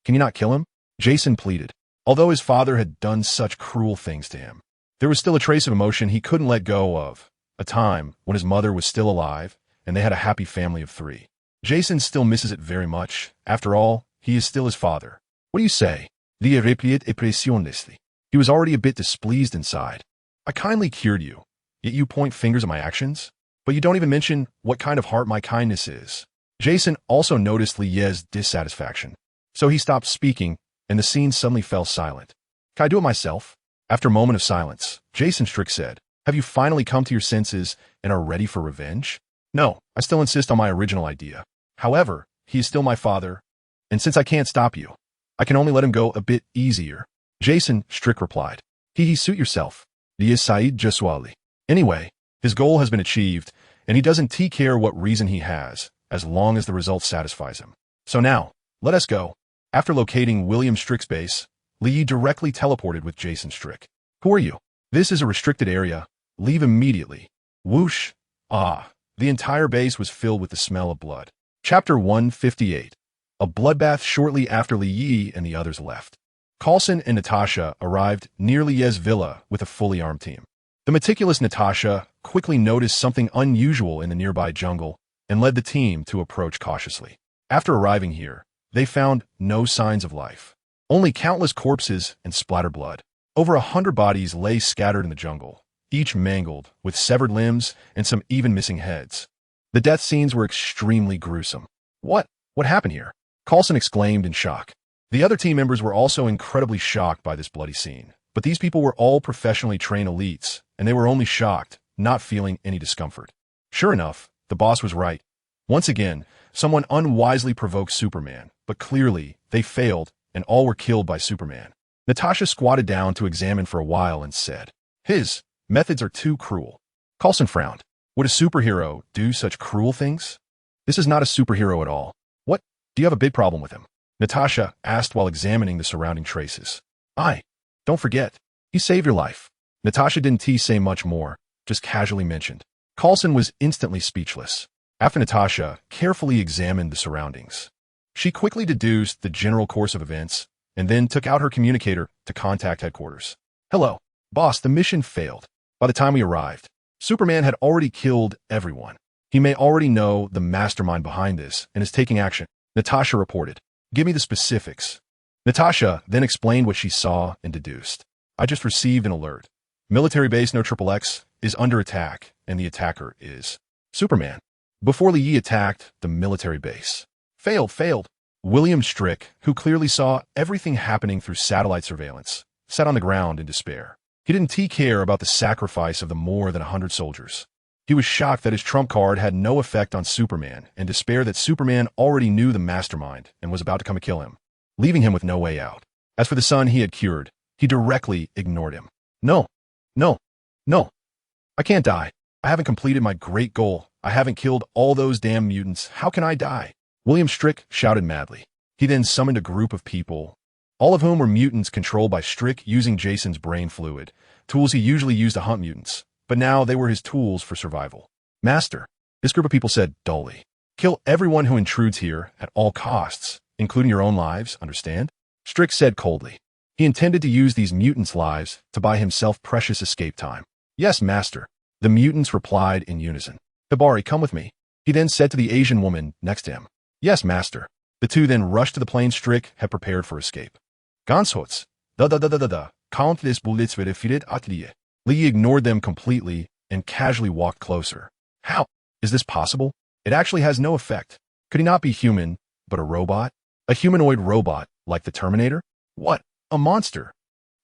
you not kill him? Jason pleaded. Although his father had done such cruel things to him, there was still a trace of emotion he couldn't let go of. A time when his mother was still alive, and they had a happy family of 3. Jason still misses it very much. After all, he is still his father. What do you say? Lia replied expressionlessly. He was already a bit displeased inside. I kindly cured you, yet you point fingers at my actions? But you don't even mention what kind of heart my kindness is. Jason also noticed Li Yi's dissatisfaction, so he stopped speaking, and the scene suddenly fell silent. Can I do it myself? After a moment of silence, Jason Strick said, have you finally come to your senses and are ready for revenge? No, I still insist on my original idea. However, he is still my father, and since I can't stop you, I can only let him go a bit easier. Jason, Strick replied. He suit yourself. He is Saeed Jaswali. Anyway, his goal has been achieved, and he doesn't care what reason he has, as long as the result satisfies him. So now, let us go. After locating William Strick's base, Lee directly teleported with Jason Strick. Who are you? This is a restricted area. Leave immediately. Whoosh. Ah, the entire base was filled with the smell of blood. Chapter 158. A bloodbath shortly after Li Yi and the others left. Coulson and Natasha arrived near Lie's villa with a fully armed team. The meticulous Natasha quickly noticed something unusual in the nearby jungle and led the team to approach cautiously. After arriving here, they found no signs of life. Only countless corpses and splattered blood. Over 100 bodies lay scattered in the jungle, each mangled, with severed limbs and some even missing heads. The death scenes were extremely gruesome. What happened here? Coulson exclaimed in shock. The other team members were also incredibly shocked by this bloody scene, but these people were all professionally trained elites, and they were only shocked, not feeling any discomfort. Sure enough, the boss was right. Once again, someone unwisely provoked Superman, but clearly, they failed, and all were killed by Superman. Natasha squatted down to examine for a while and said, his methods are too cruel. Coulson frowned. Would a superhero do such cruel things? This is not a superhero at all. What? Do you have a big problem with him? Natasha asked while examining the surrounding traces. Don't forget, he saved your life. Natasha didn't say much more, just casually mentioned. Coulson was instantly speechless. After Natasha carefully examined the surroundings, she quickly deduced the general course of events and then took out her communicator to contact headquarters. Hello, boss, the mission failed. By the time we arrived, Superman had already killed everyone. He may already know the mastermind behind this and is taking action. Natasha reported. Give me the specifics. Natasha then explained what she saw and deduced. I just received an alert. Military base No XXX is under attack, and the attacker is Superman. Before Li Yi attacked the military base. Failed. William Strick, who clearly saw everything happening through satellite surveillance, sat on the ground in despair. He didn't care about the sacrifice of the more than 100 soldiers. He was shocked that his trump card had no effect on Superman and despair that Superman already knew the mastermind and was about to come and kill him, leaving him with no way out. As for the son he had cured, he directly ignored him. No. I can't die. I haven't completed my great goal. I haven't killed all those damn mutants. How can I die? William Strick shouted madly. He then summoned a group of people, all of whom were mutants controlled by Strick using Jason's brain fluid, tools he usually used to hunt mutants, but now they were his tools for survival. Master, this group of people said dully, kill everyone who intrudes here at all costs, including your own lives, understand? Strick said coldly. He intended to use these mutants' lives to buy himself precious escape time. Yes, master. The mutants replied in unison. Hibari, come with me. He then said to the Asian woman next to him. Yes, master. The two then rushed to the plane Strick had prepared for escape. Ganshots. Countless bullets verified atelier. Lee ignored them completely and casually walked closer. How? Is this possible? It actually has no effect. Could he not be human, but a robot? A humanoid robot, like the Terminator? What? A monster.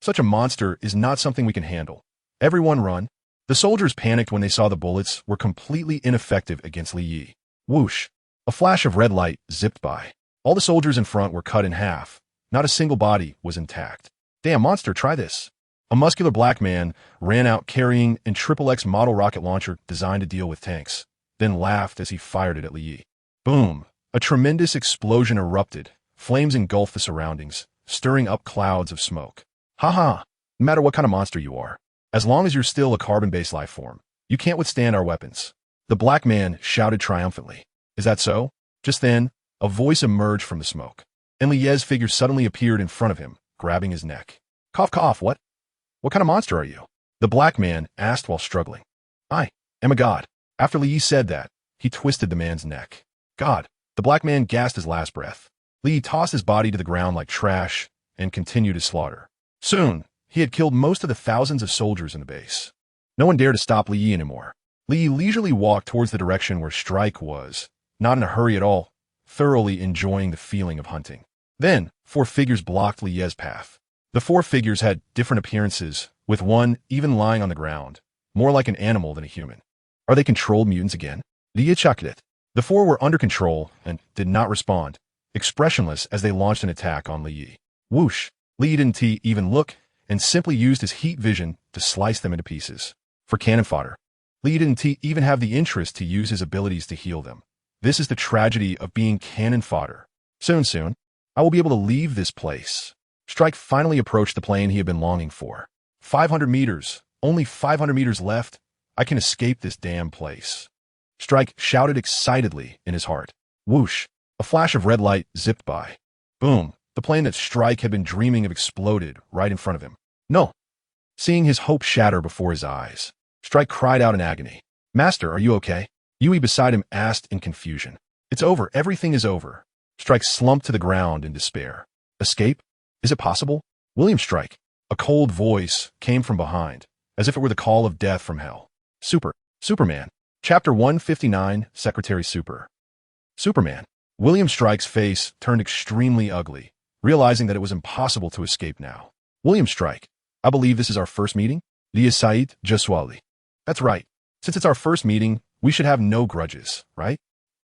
Such a monster is not something we can handle. Everyone run. The soldiers panicked when they saw the bullets were completely ineffective against Li Yi. Whoosh. A flash of red light zipped by. All the soldiers in front were cut in half. Not a single body was intact. Damn, monster, try this. A muscular black man ran out carrying an XXX model rocket launcher designed to deal with tanks, then laughed as he fired it at Li Yi. Boom. A tremendous explosion erupted. Flames engulfed the surroundings, stirring up clouds of smoke. No matter what kind of monster you are, as long as you're still a carbon-based life form, you can't withstand our weapons. The black man shouted triumphantly. Is that so? Just then, a voice emerged from the smoke, and Lie's figure suddenly appeared in front of him, grabbing his neck. Cough, what? What kind of monster are you? The black man asked while struggling. I am a god. After Li Yi said that, he twisted the man's neck. God. The black man gasped his last breath. Li Yi tossed his body to the ground like trash and continued his slaughter. Soon, he had killed most of the thousands of soldiers in the base. No one dared to stop Li Yi anymore. Li Yi leisurely walked towards the direction where Strike was, not in a hurry at all, thoroughly enjoying the feeling of hunting. Then, 4 figures blocked Li Yi's path. The 4 figures had different appearances, with one even lying on the ground, more like an animal than a human. Are they controlled mutants again? Li Yi chuckled it. The four were under control and did not respond, expressionless as they launched an attack on Li Yi. Whoosh! Li Yi didn't even look and simply used his heat vision to slice them into pieces. For cannon fodder. Li Yi didn't even have the interest to use his abilities to heal them. This is the tragedy of being cannon fodder. Soon, I will be able to leave this place. Strike finally approached the plane he had been longing for. 500 meters. Only 500 meters left. I can escape this damn place. Strike shouted excitedly in his heart. Whoosh! A flash of red light zipped by. Boom! The plane that Strike had been dreaming of exploded right in front of him. No! Seeing his hope shatter before his eyes, Strike cried out in agony. Master, are you okay? Yui beside him asked in confusion. It's over. Everything is over. Strike slumped to the ground in despair. Escape? Is it possible? William Strike. A cold voice came from behind, as if it were the call of death from hell. Superman. Chapter 159, Secretary Superman. William Strike's face turned extremely ugly, realizing that it was impossible to escape now. William Strike, I believe this is our first meeting? YeSlaps, Jaswali. That's right. Since it's our first meeting, we should have no grudges, right?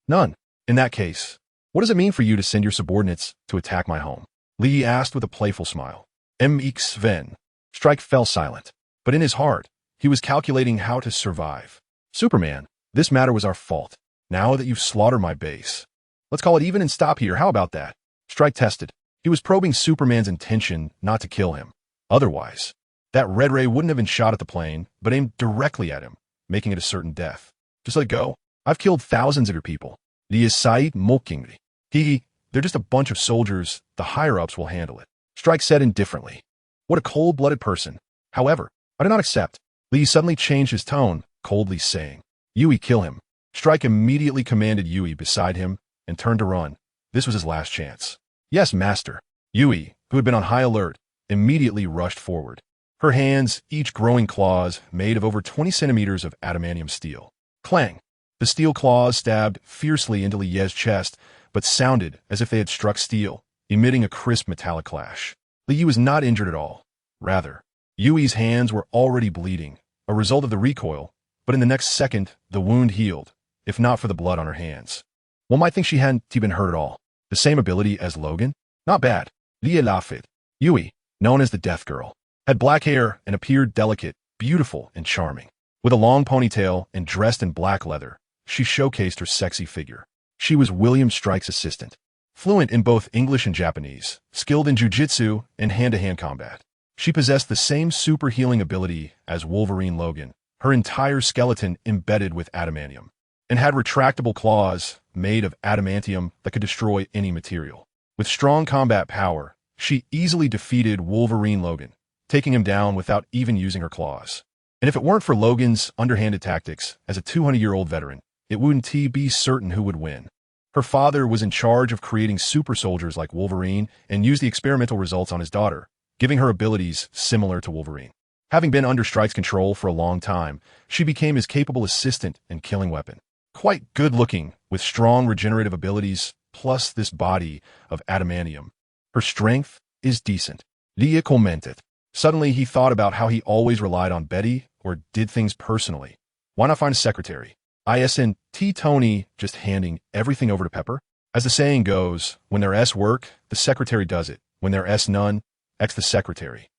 None. In that case, what does it mean for you to send your subordinates to attack my home? Li asked with a playful smile. Sven. Strike fell silent, but in his heart, he was calculating how to survive. Superman, this matter was our fault. Now that you've slaughtered my base, let's call it even and stop here. How about that? Strike tested. He was probing Superman's intention not to kill him. Otherwise, that red ray wouldn't have been shot at the plane, but aimed directly at him, making it a certain death. Just let go. I've killed thousands of your people. YeSlaps mockingly. They're just a bunch of soldiers. The higher-ups will handle it. Strike said indifferently. What a cold-blooded person. However, I do not accept. Li suddenly changed his tone, coldly saying, Yui, kill him. Strike immediately commanded Yui beside him and turned to run. This was his last chance. Yes, master. Yui, who had been on high alert, immediately rushed forward. Her hands, each growing claws, made of over 20 centimeters of adamantium steel. Clang! The steel claws stabbed fiercely into Li Yi's chest, but sounded as if they had struck steel, emitting a crisp metallic clash. Li Yi was not injured at all. Rather, Yui's hands were already bleeding, a result of the recoil, but in the next second, the wound healed, if not for the blood on her hands. One might think she hadn't been hurt at all. The same ability as Logan? Not bad. YeSlaps. Yui, known as the Death Girl, had black hair and appeared delicate, beautiful, and charming. With a long ponytail and dressed in black leather, she showcased her sexy figure. She was William Strike's assistant, fluent in both English and Japanese, skilled in jujitsu and hand-to-hand combat. She possessed the same super healing ability as Wolverine Logan, her entire skeleton embedded with adamantium, and had retractable claws made of adamantium that could destroy any material. With strong combat power, she easily defeated Wolverine Logan, taking him down without even using her claws. And if it weren't for Logan's underhanded tactics as a 200-year-old veteran, it wouldn't be certain who would win. Her father was in charge of creating super soldiers like Wolverine and used the experimental results on his daughter, giving her abilities similar to Wolverine. Having been under Strike's control for a long time, she became his capable assistant and killing weapon. Quite good-looking, with strong regenerative abilities, plus this body of adamantium. Her strength is decent. Li commented. Suddenly, he thought about how he always relied on Betty or did things personally. Why not find a secretary? Isn't Tony just handing everything over to Pepper? As the saying goes, when their S work, the secretary does it. When their S none, X the secretary.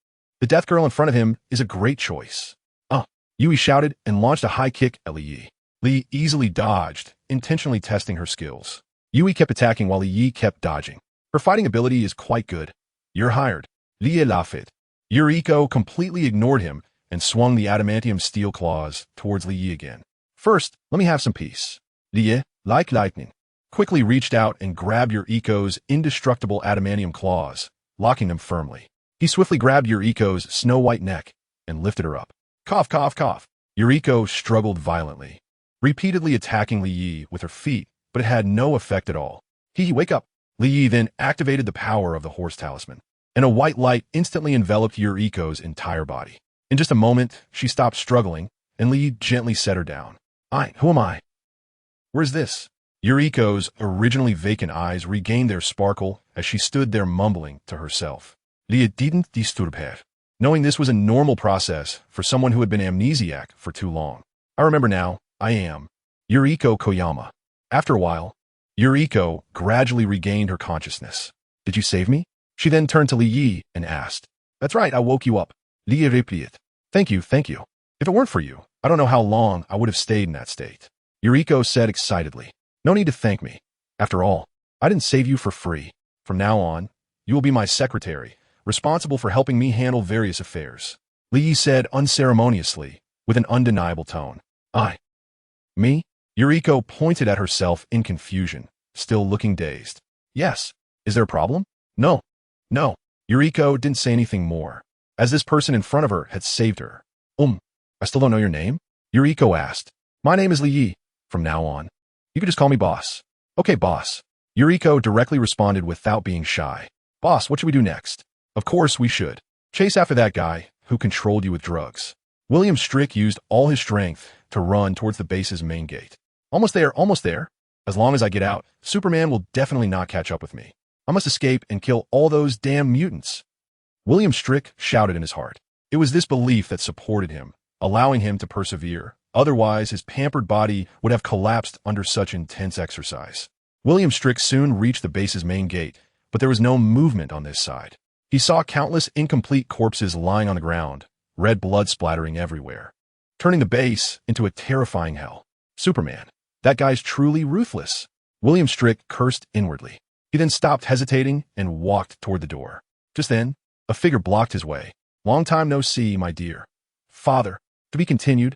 The Death Girl in front of him is a great choice. Yui shouted and launched a high kick at Li Yi. Li easily dodged, intentionally testing her skills. Yui kept attacking while Li Yi kept dodging. Her fighting ability is quite good. You're hired. YeSlaps. Yuriko completely ignored him and swung the adamantium steel claws towards Li Yi again. First, let me have some peace. Li Yi, like lightning, quickly reached out and grabbed Yuriko's indestructible adamantium claws, locking them firmly. He swiftly grabbed Yuriko's snow-white neck and lifted her up. Cough, cough, cough. Yuriko struggled violently, repeatedly attacking Li Yi with her feet, but it had no effect at all. Wake up. Li Yi then activated the power of the horse talisman, and a white light instantly enveloped Yuriko's entire body. In just a moment, she stopped struggling, and Li Yi gently set her down. Who am I? Where's this? Yuriko's originally vacant eyes regained their sparkle as she stood there mumbling to herself. Li didn't disturb her, knowing this was a normal process for someone who had been amnesiac for too long. I remember now. I am Yuriko Koyama. After a while, Yuriko gradually regained her consciousness. Did you save me? She then turned to Li Yi and asked. That's right, I woke you up. Li Yi replied. Thank you, thank you. If it weren't for you, I don't know how long I would have stayed in that state. Yuriko said excitedly. No need to thank me. After all, I didn't save you for free. From now on, you will be my secretary, responsible for helping me handle various affairs. Li Yi said unceremoniously, with an undeniable tone. Me? Yuriko pointed at herself in confusion, still looking dazed. Yes. Is there a problem? No. Yuriko didn't say anything more, as this person in front of her had saved her. I still don't know your name? Yuriko asked. My name is Li Yi. From now on, you can just call me boss. Okay, boss. Yuriko directly responded without being shy. Boss, what should we do next? Of course we should. Chase after that guy who controlled you with drugs. William Strick used all his strength to run towards the base's main gate. Almost there. As long as I get out, Superman will definitely not catch up with me. I must escape and kill all those damn mutants. William Strick shouted in his heart. It was this belief that supported him, allowing him to persevere. Otherwise, his pampered body would have collapsed under such intense exercise. William Strick soon reached the base's main gate, but there was no movement on this side. He saw countless incomplete corpses lying on the ground, red blood splattering everywhere, turning the base into a terrifying hell. Superman, that guy's truly ruthless. William Strick cursed inwardly. He then stopped hesitating and walked toward the door. Just then, a figure blocked his way. Long time no see, my dear. Father. To be continued.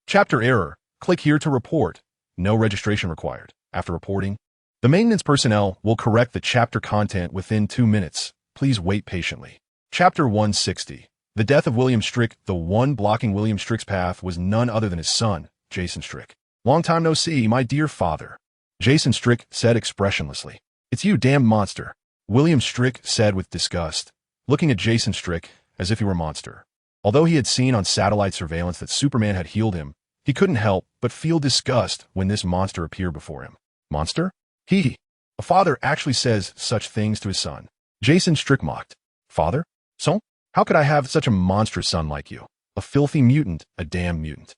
Chapter error. Click here to report. No registration required. After reporting, the maintenance personnel will correct the chapter content within 2 minutes. Please wait patiently. Chapter 160. The death of William Strick. The one blocking William Strick's path was none other than his son, Jason Strick. Long time no see, my dear father. Jason Strick said expressionlessly. It's you, damn monster. William Strick said with disgust, looking at Jason Strick as if he were a monster. Although he had seen on satellite surveillance that Superman had healed him, he couldn't help but feel disgust when this monster appeared before him. Monster? A father actually says such things to his son. Jason Strick mocked. Father? So? How could I have such a monstrous son like you? A filthy mutant, a damn mutant.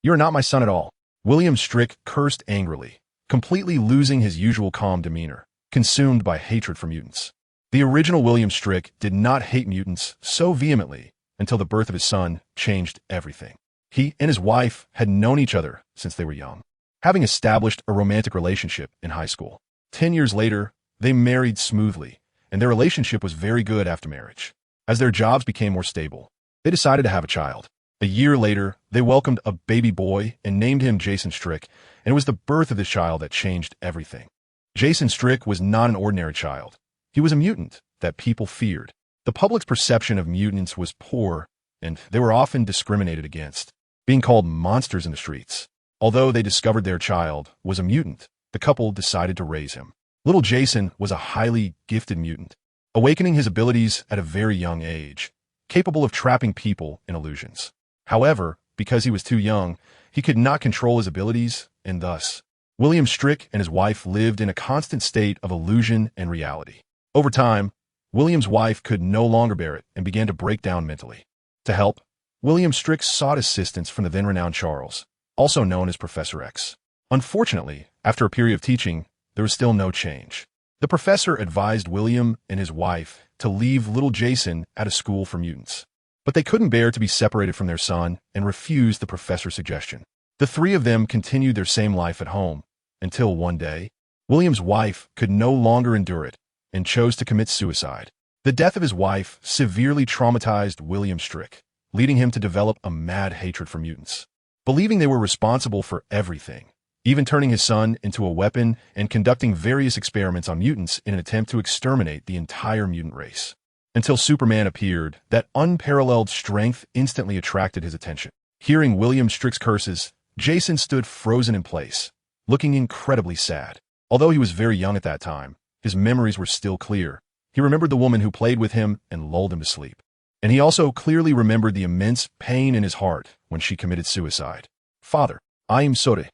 You are not my son at all. William Strick cursed angrily, completely losing his usual calm demeanor, consumed by hatred for mutants. The original William Strick did not hate mutants so vehemently until the birth of his son changed everything. He and his wife had known each other since they were young, having established a romantic relationship in high school. 10 years later, they married smoothly, and their relationship was very good after marriage. As their jobs became more stable, they decided to have a child. A year later, they welcomed a baby boy and named him Jason Strick, and it was the birth of this child that changed everything. Jason Strick was not an ordinary child. He was a mutant that people feared. The public's perception of mutants was poor, and they were often discriminated against, being called monsters in the streets. Although they discovered their child was a mutant, the couple decided to raise him. Little Jason was a highly gifted mutant, awakening his abilities at a very young age, capable of trapping people in illusions. However, because he was too young, he could not control his abilities, and thus, William Strick and his wife lived in a constant state of illusion and reality. Over time, William's wife could no longer bear it and began to break down mentally. To help, William Strick sought assistance from the then-renowned Charles, also known as Professor X. Unfortunately, after a period of teaching, there was still no change. The professor advised William and his wife to leave little Jason at a school for mutants. But they couldn't bear to be separated from their son and refused the professor's suggestion. The three of them continued their same life at home, until one day, William's wife could no longer endure it and chose to commit suicide. The death of his wife severely traumatized William Strick, leading him to develop a mad hatred for mutants. Believing they were responsible for everything, even turning his son into a weapon and conducting various experiments on mutants in an attempt to exterminate the entire mutant race. Until Superman appeared, that unparalleled strength instantly attracted his attention. Hearing William Strick's curses, Jason stood frozen in place, looking incredibly sad. Although he was very young at that time, his memories were still clear. He remembered the woman who played with him and lulled him to sleep. And he also clearly remembered the immense pain in his heart when she committed suicide. Father, I am sorry,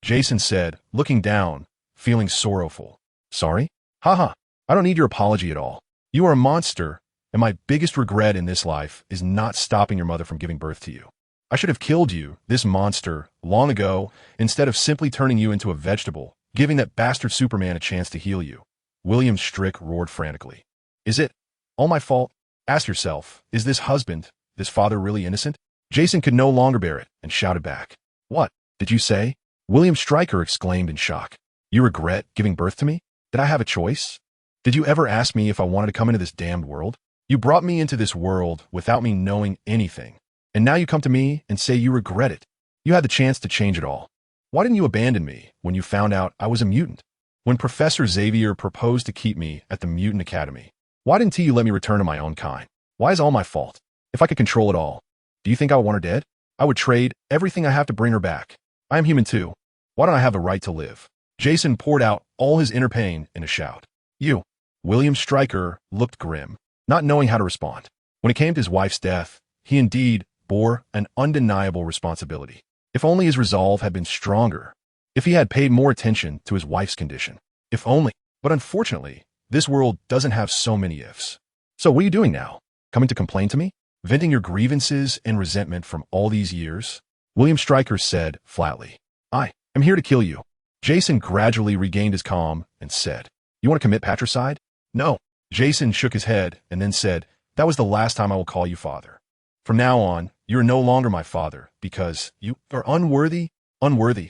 Jason said, looking down, feeling sorrowful. Sorry? Haha, I don't need your apology at all. You are a monster, and my biggest regret in this life is not stopping your mother from giving birth to you. I should have killed you, this monster, long ago, instead of simply turning you into a vegetable, giving that bastard Superman a chance to heal you. William Strick roared frantically. Is it all my fault? Ask yourself, is this husband, this father really innocent? Jason could no longer bear it and shouted back. What did you say? William Stryker exclaimed in shock. You regret giving birth to me? Did I have a choice? Did you ever ask me if I wanted to come into this damned world? You brought me into this world without me knowing anything. And now you come to me and say you regret it. You had the chance to change it all. Why didn't you abandon me when you found out I was a mutant? When Professor Xavier proposed to keep me at the Mutant Academy, why didn't you let me return to my own kind? Why is all my fault? If I could control it all, do you think I would want her dead? I would trade everything I have to bring her back. I am human too. Why don't I have the right to live? Jason poured out all his inner pain in a shout. You. William Stryker looked grim, not knowing how to respond. When it came to his wife's death, he indeed bore an undeniable responsibility. If only his resolve had been stronger. If he had paid more attention to his wife's condition. If only. But unfortunately, this world doesn't have so many ifs. So what are you doing now? Coming to complain to me? Venting your grievances and resentment from all these years? William Stryker said flatly. I am here to kill you. Jason gradually regained his calm and said, You want to commit patricide? No. Jason shook his head and then said, That was the last time I will call you father. From now on, you are no longer my father because you are unworthy. Unworthy.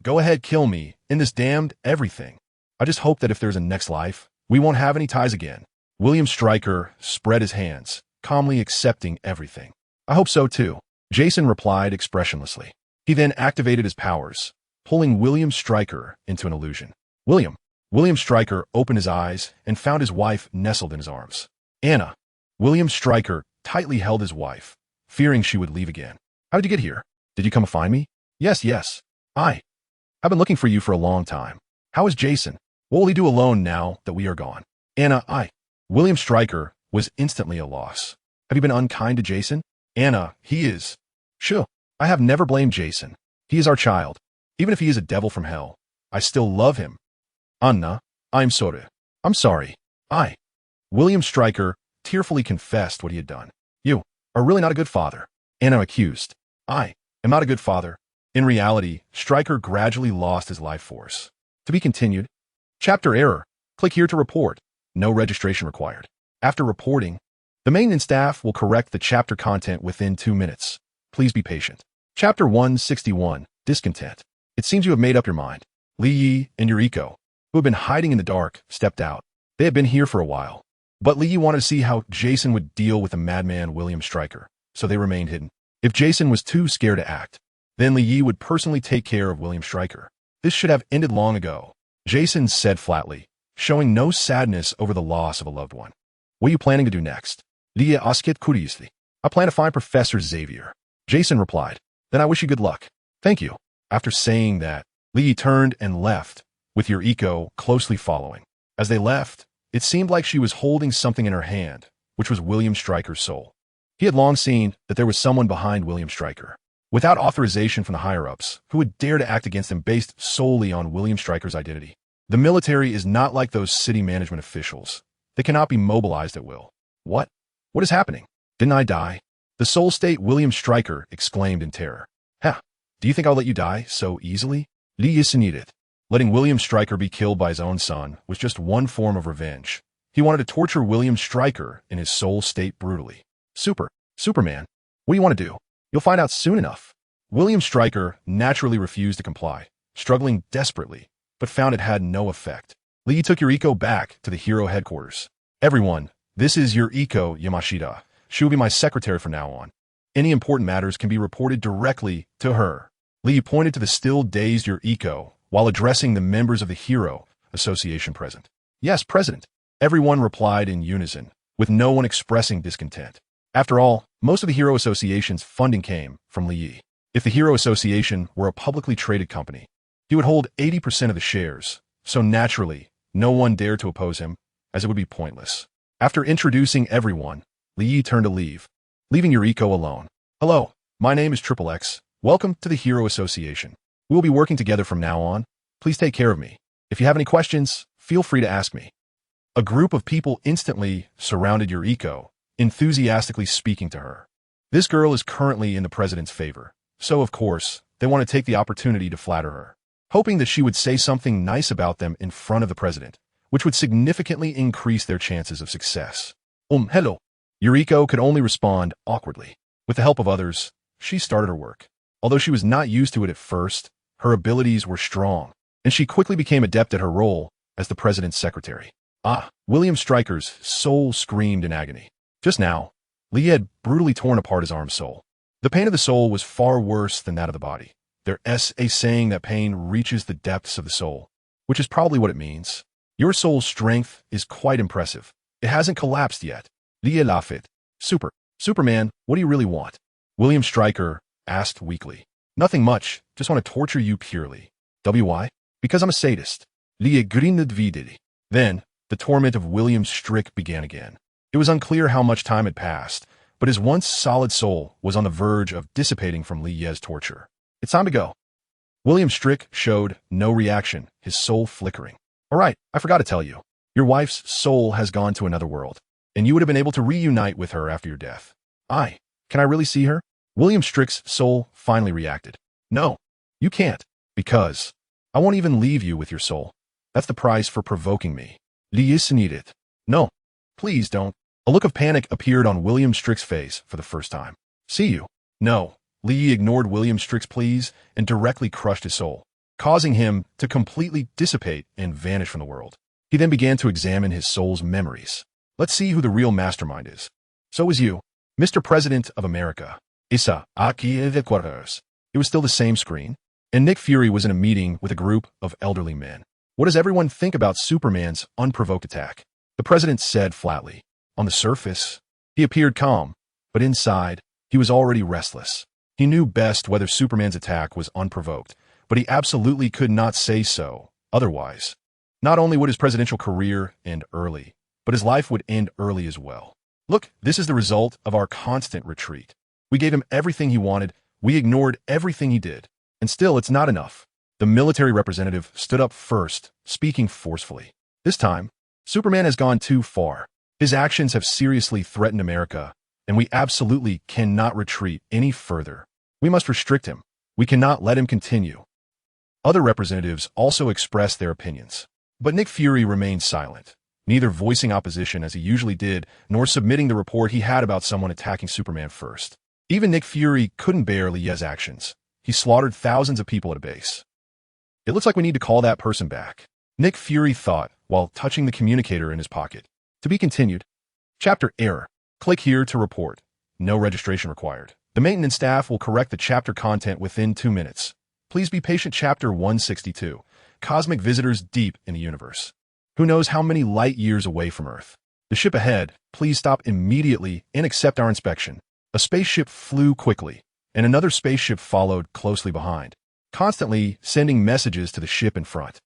Go ahead, kill me in this damned everything. I just hope that if there's a next life, we won't have any ties again. William Stryker spread his hands, calmly accepting everything. I hope so too. Jason replied expressionlessly. He then activated his powers, pulling William Stryker into an illusion. William Stryker opened his eyes and found his wife nestled in his arms. Anna. William Stryker tightly held his wife, fearing she would leave again. How did you get here? Did you come to find me? Yes. I've been looking for you for a long time. How is Jason? What will he do alone now that we are gone? Anna, William Stryker was instantly at loss. Have you been unkind to Jason? Anna, he is. Sure. I have never blamed Jason. He is our child. Even if he is a devil from hell, I still love him. Anna, I'm sorry. I'm sorry. William Stryker tearfully confessed what he had done. You are really not a good father. Anna accused. I am not a good father. In reality, Stryker gradually lost his life force. To be continued. Chapter error. Click here to report. No registration required. After reporting, the maintenance staff will correct the chapter content within 2 minutes. Please be patient. Chapter 161. Discontent. It seems you have made up your mind. Li Yi and Yuriko, who had been hiding in the dark, stepped out. They had been here for a while. But Li Yi wanted to see how Jason would deal with the madman William Stryker, so they remained hidden. If Jason was too scared to act, then Li Yi would personally take care of William Stryker. This should have ended long ago. Jason said flatly, showing no sadness over the loss of a loved one. What are you planning to do next? Dia asket curiously. I plan to find Professor Xavier. Jason replied. Then I wish you good luck. Thank you. After saying that, Li Yi turned and left, with Yuriko closely following. As they left, it seemed like she was holding something in her hand, which was William Stryker's soul. He had long seen that there was someone behind William Stryker, without authorization from the higher-ups, who would dare to act against him based solely on William Stryker's identity. The military is not like those city management officials. They cannot be mobilized at will. What? What is happening? Didn't I die? The soul state William Stryker exclaimed in terror. Do you think I'll let you die so easily? Li Yi needed. Letting William Stryker be killed by his own son was just one form of revenge. He wanted to torture William Stryker in his soul state brutally. Superman, what do you want to do? You'll find out soon enough. William Stryker naturally refused to comply, struggling desperately, but found it had no effect. Li Yi took Yuriko back to the hero headquarters. Everyone, this is Yuriko Yamashita. She will be my secretary from now on. Any important matters can be reported directly to her. Li Yi pointed to the still dazed Yuriko while addressing the members of the Hero Association present. Yes, President. Everyone replied in unison, with no one expressing discontent. After all, most of the Hero Association's funding came from Li Yi. If the Hero Association were a publicly traded company, he would hold 80% of the shares, so naturally, no one dared to oppose him, as it would be pointless. After introducing everyone, Li Yi turned to leave, leaving Yuriko alone. Hello, my name is Triple X. Welcome to the Hero Association. We will be working together from now on. Please take care of me. If you have any questions, feel free to ask me. A group of people instantly surrounded Yuriko, enthusiastically speaking to her. This girl is currently in the president's favor, so of course, they want to take the opportunity to flatter her, hoping that she would say something nice about them in front of the president, which would significantly increase their chances of success. Hello. Yuriko could only respond awkwardly. With the help of others, she started her work. Although she was not used to it at first, her abilities were strong, and she quickly became adept at her role as the president's secretary. William Stryker's soul screamed in agony. Just now, Lee had brutally torn apart his arm's soul. The pain of the soul was far worse than that of the body. There's a saying that pain reaches the depths of the soul, which is probably what it means. Your soul's strength is quite impressive. It hasn't collapsed yet. Lee laughed. Superman, what do you really want? William Stryker asked weakly. Nothing much, just want to torture you purely. Why? Because I'm a sadist. Lee grinned. Then, the torment of William Strick began again. It was unclear how much time had passed, but his once solid soul was on the verge of dissipating from Lie's torture. It's time to go. William Strick showed no reaction, his soul flickering. All right, I forgot to tell you. Your wife's soul has gone to another world, and you would have been able to reunite with her after your death. Can I really see her? William Strick's soul finally reacted. No, you can't, because I won't even leave you with your soul. That's the price for provoking me. Lee needed. No, please don't. A look of panic appeared on William Strick's face for the first time. See you. No. Lee ignored William Strick's pleas and directly crushed his soul, causing him to completely dissipate and vanish from the world. He then began to examine his soul's memories. Let's see who the real mastermind is. So is you, Mr. President of America. It was still the same screen, and Nick Fury was in a meeting with a group of elderly men. What does everyone think about Superman's unprovoked attack? The president said flatly. On the surface, he appeared calm, but inside, he was already restless. He knew best whether Superman's attack was unprovoked, but he absolutely could not say so otherwise. Not only would his presidential career end early, but his life would end early as well. Look, this is the result of our constant retreat. We gave him everything he wanted, we ignored everything he did, and still it's not enough. The military representative stood up first, speaking forcefully. This time, Superman has gone too far. His actions have seriously threatened America, and we absolutely cannot retreat any further. We must restrict him. We cannot let him continue. Other representatives also expressed their opinions. But Nick Fury remained silent, neither voicing opposition as he usually did, nor submitting the report he had about someone attacking Superman first. Even Nick Fury couldn't bear Lie's actions. He slaughtered thousands of people at a base. It looks like we need to call that person back, Nick Fury thought while touching the communicator in his pocket. To be continued. Chapter error. Click here to report. No registration required. The maintenance staff will correct the chapter content within 2 minutes. Please be patient. Chapter 162. Cosmic visitors deep in the universe. Who knows how many light years away from Earth? The ship ahead, please stop immediately and accept our inspection. A spaceship flew quickly, and another spaceship followed closely behind, constantly sending messages to the ship in front.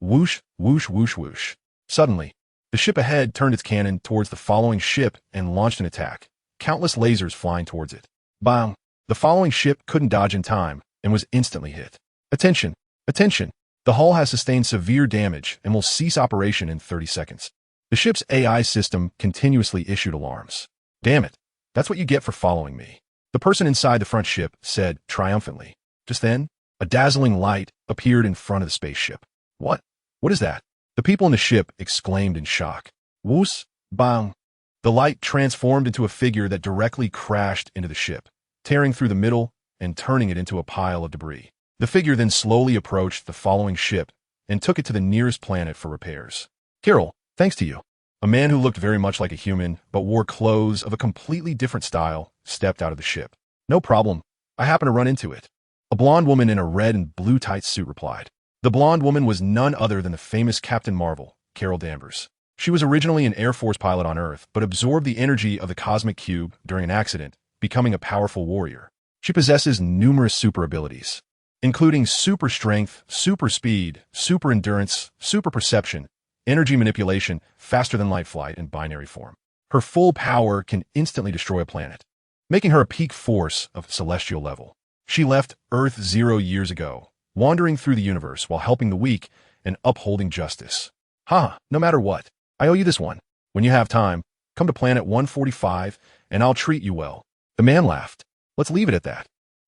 Whoosh, whoosh, whoosh, whoosh. Suddenly, the ship ahead turned its cannon towards the following ship and launched an attack, countless lasers flying towards it. Bang! The following ship couldn't dodge in time and was instantly hit. Attention! Attention! The hull has sustained severe damage and will cease operation in 30 seconds. The ship's AI system continuously issued alarms. Damn it! That's what you get for following me. The person inside the front ship said triumphantly. Just then, a dazzling light appeared in front of the spaceship. What? What is that? The people in the ship exclaimed in shock. Whoosh! Bang! The light transformed into a figure that directly crashed into the ship, tearing through the middle and turning it into a pile of debris. The figure then slowly approached the following ship and took it to the nearest planet for repairs. Carol, thanks to you. A man who looked very much like a human but wore clothes of a completely different style stepped out of the ship. No problem. I happened to run into it. A blonde woman in a red and blue tight suit replied. The blonde woman was none other than the famous Captain Marvel, Carol Danvers. She was originally an Air Force pilot on Earth, but absorbed the energy of the cosmic cube during an accident, becoming a powerful warrior. She possesses numerous super abilities, including super strength, super speed, super endurance, super perception, energy manipulation, faster than light flight, and binary form. Her full power can instantly destroy a planet, making her a peak force of celestial level. She left Earth 0 years ago, wandering through the universe while helping the weak and upholding justice. No matter what, I owe you this one. When you have time, Come to planet 145, and I'll treat you well. The man laughed. Let's leave it at that.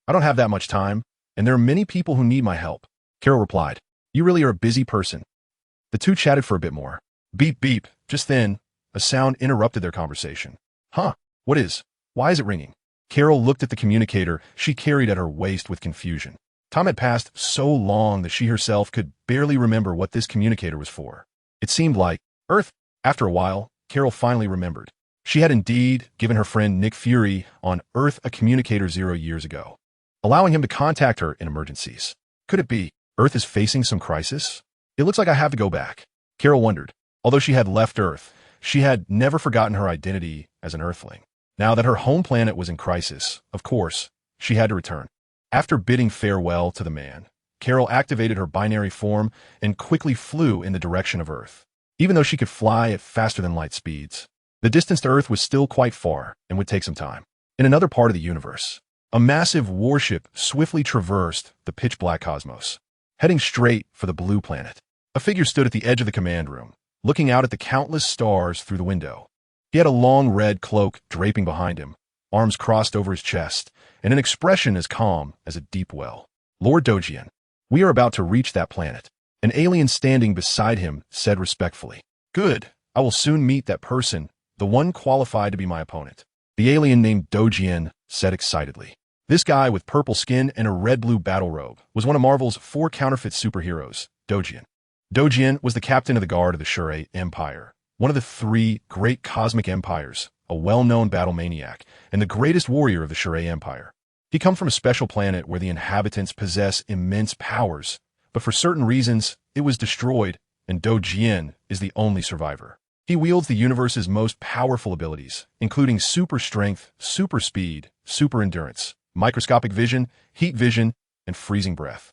I don't have that much time, and there are many people who need my help. Carol replied. You really are a busy person. The two chatted for a bit more. Beep, beep. Just then, a sound interrupted their conversation. Huh? What is? Why is it ringing? Carol looked at the communicator she carried at her waist with confusion. Time had passed so long that she herself could barely remember what this communicator was for. It seemed like Earth. After a while, Carol finally remembered. She had indeed given her friend Nick Fury on Earth a communicator 0 years ago, allowing him to contact her in emergencies. Could it be Earth is facing some crisis? It looks like I have to go back. Carol wondered. Although she had left Earth, she had never forgotten her identity as an Earthling. Now that her home planet was in crisis, of course, she had to return. After bidding farewell to the man, Carol activated her binary form and quickly flew in the direction of Earth. Even though she could fly at faster than light speeds, the distance to Earth was still quite far and would take some time. In another part of the universe, a massive warship swiftly traversed the pitch-black cosmos, heading straight for the blue planet. A figure stood at the edge of the command room, looking out at the countless stars through the window. He had a long red cloak draping behind him, arms crossed over his chest, and an expression as calm as a deep well. Lord Dojian, we are about to reach that planet. An alien standing beside him said respectfully. Good, I will soon meet that person, the one qualified to be my opponent. The alien named Dojian said excitedly. This guy with purple skin and a red-blue battle robe was one of Marvel's 4 counterfeit superheroes, Dojian. Dojian was the captain of the guard of the Shurei Empire, one of the 3 great cosmic empires, a well-known battle maniac, and the greatest warrior of the Shurei Empire. He comes from a special planet where the inhabitants possess immense powers, but for certain reasons, it was destroyed, and Dojian is the only survivor. He wields the universe's most powerful abilities, including super strength, super speed, super endurance, microscopic vision, heat vision, and freezing breath.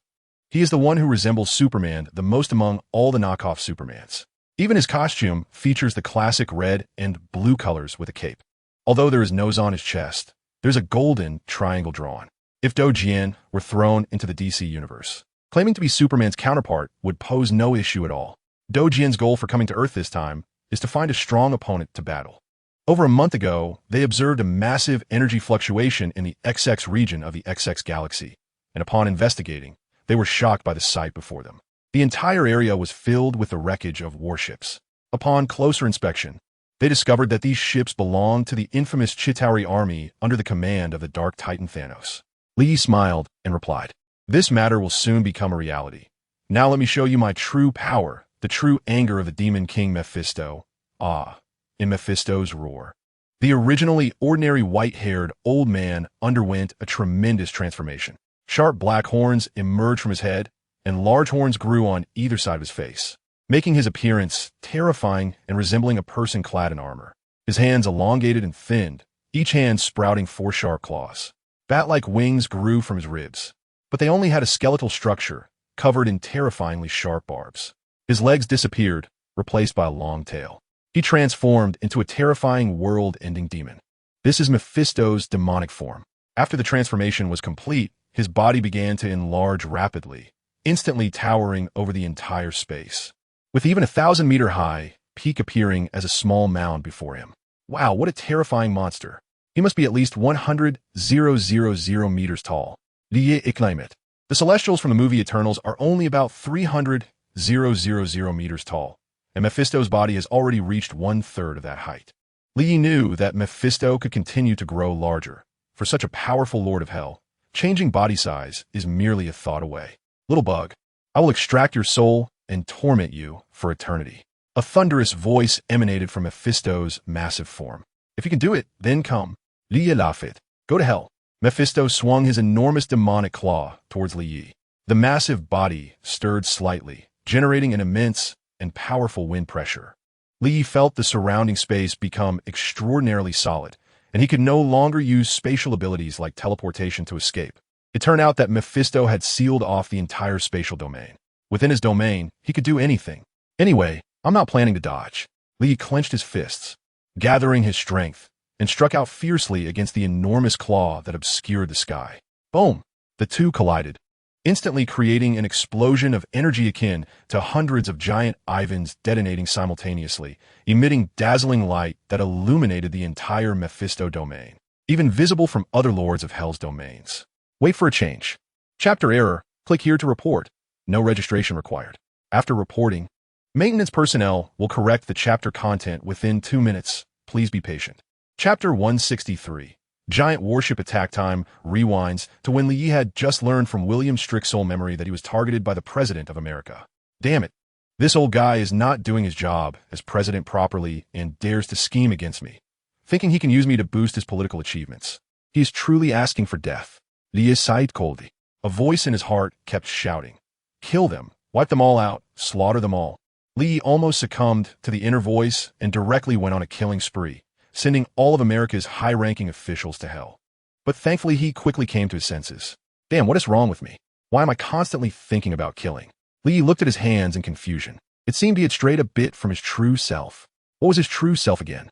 He is the one who resembles Superman the most among all the knockoff Supermans. Even his costume features the classic red and blue colors with a cape. Although there is nose on his chest, there's a golden triangle drawn. If Dojian were thrown into the DC universe, claiming to be Superman's counterpart would pose no issue at all. Dojian's goal for coming to Earth this time is to find a strong opponent to battle. Over a month ago, they observed a massive energy fluctuation in the XX region of the XX galaxy, and upon investigating, they were shocked by the sight before them. The entire area was filled with the wreckage of warships. Upon closer inspection, they discovered that these ships belonged to the infamous Chitauri army under the command of the Dark Titan Thanos. Lee smiled and replied, This matter will soon become a reality. Now let me show you my true power, the true anger of the Demon King Mephisto. Ah, in Mephisto's roar. The originally ordinary white-haired old man underwent a tremendous transformation. Sharp black horns emerged from his head, and large horns grew on either side of his face, making his appearance terrifying and resembling a person clad in armor. His hands elongated and thinned, each hand sprouting 4 sharp claws. Bat-like wings grew from his ribs, but they only had a skeletal structure, covered in terrifyingly sharp barbs. His legs disappeared, replaced by a long tail. He transformed into a terrifying world-ending demon. This is Mephisto's demonic form. After the transformation was complete, his body began to enlarge rapidly, instantly towering over the entire space, with even 1,000-meter-high peak appearing as a small mound before him. Wow, what a terrifying monster. He must be at least 100,000 meters tall. Liye Iknaimet. The Celestials from the movie Eternals are only about 300,000 meters tall, and Mephisto's body has already reached 1/3 of that height. Li knew that Mephisto could continue to grow larger. For such a powerful Lord of Hell, changing body size is merely a thought away. Little bug, I will extract your soul and torment you for eternity. A thunderous voice emanated from Mephisto's massive form. If you can do it, then come. Liye Lafit. Go to hell. Mephisto swung his enormous demonic claw towards Liye. The massive body stirred slightly, generating an immense and powerful wind pressure. Liye felt the surrounding space become extraordinarily solid, and he could no longer use spatial abilities like teleportation to escape. It turned out that Mephisto had sealed off the entire spatial domain. Within his domain, he could do anything. Anyway, I'm not planning to dodge. Liye clenched his fists, gathering his strength, and struck out fiercely against the enormous claw that obscured the sky. Boom! The two collided. instantly creating an explosion of energy akin to hundreds of giant Ivans detonating simultaneously, emitting dazzling light that illuminated the entire Mephisto domain, even visible from other Lords of Hell's domains. Wait for a change. Chapter error. Click here to report. No registration required. After reporting, maintenance personnel will correct the chapter content within 2 minutes. Please be patient. Chapter 163. Giant warship attack time rewinds to when Lee had just learned from William's strict soul memory that he was targeted by the President of America. Damn it. This old guy is not doing his job as president properly and dares to scheme against me, thinking he can use me to boost his political achievements. He is truly asking for death. Lee is Said Koldi. A voice in his heart kept shouting. Kill them. Wipe them all out. Slaughter them all. Lee almost succumbed to the inner voice and directly went on a killing spree, sending all of America's high-ranking officials to hell. But thankfully, he quickly came to his senses. Damn, what is wrong with me? Why am I constantly thinking about killing? Lee looked at his hands in confusion. It seemed he had strayed a bit from his true self. What was his true self again?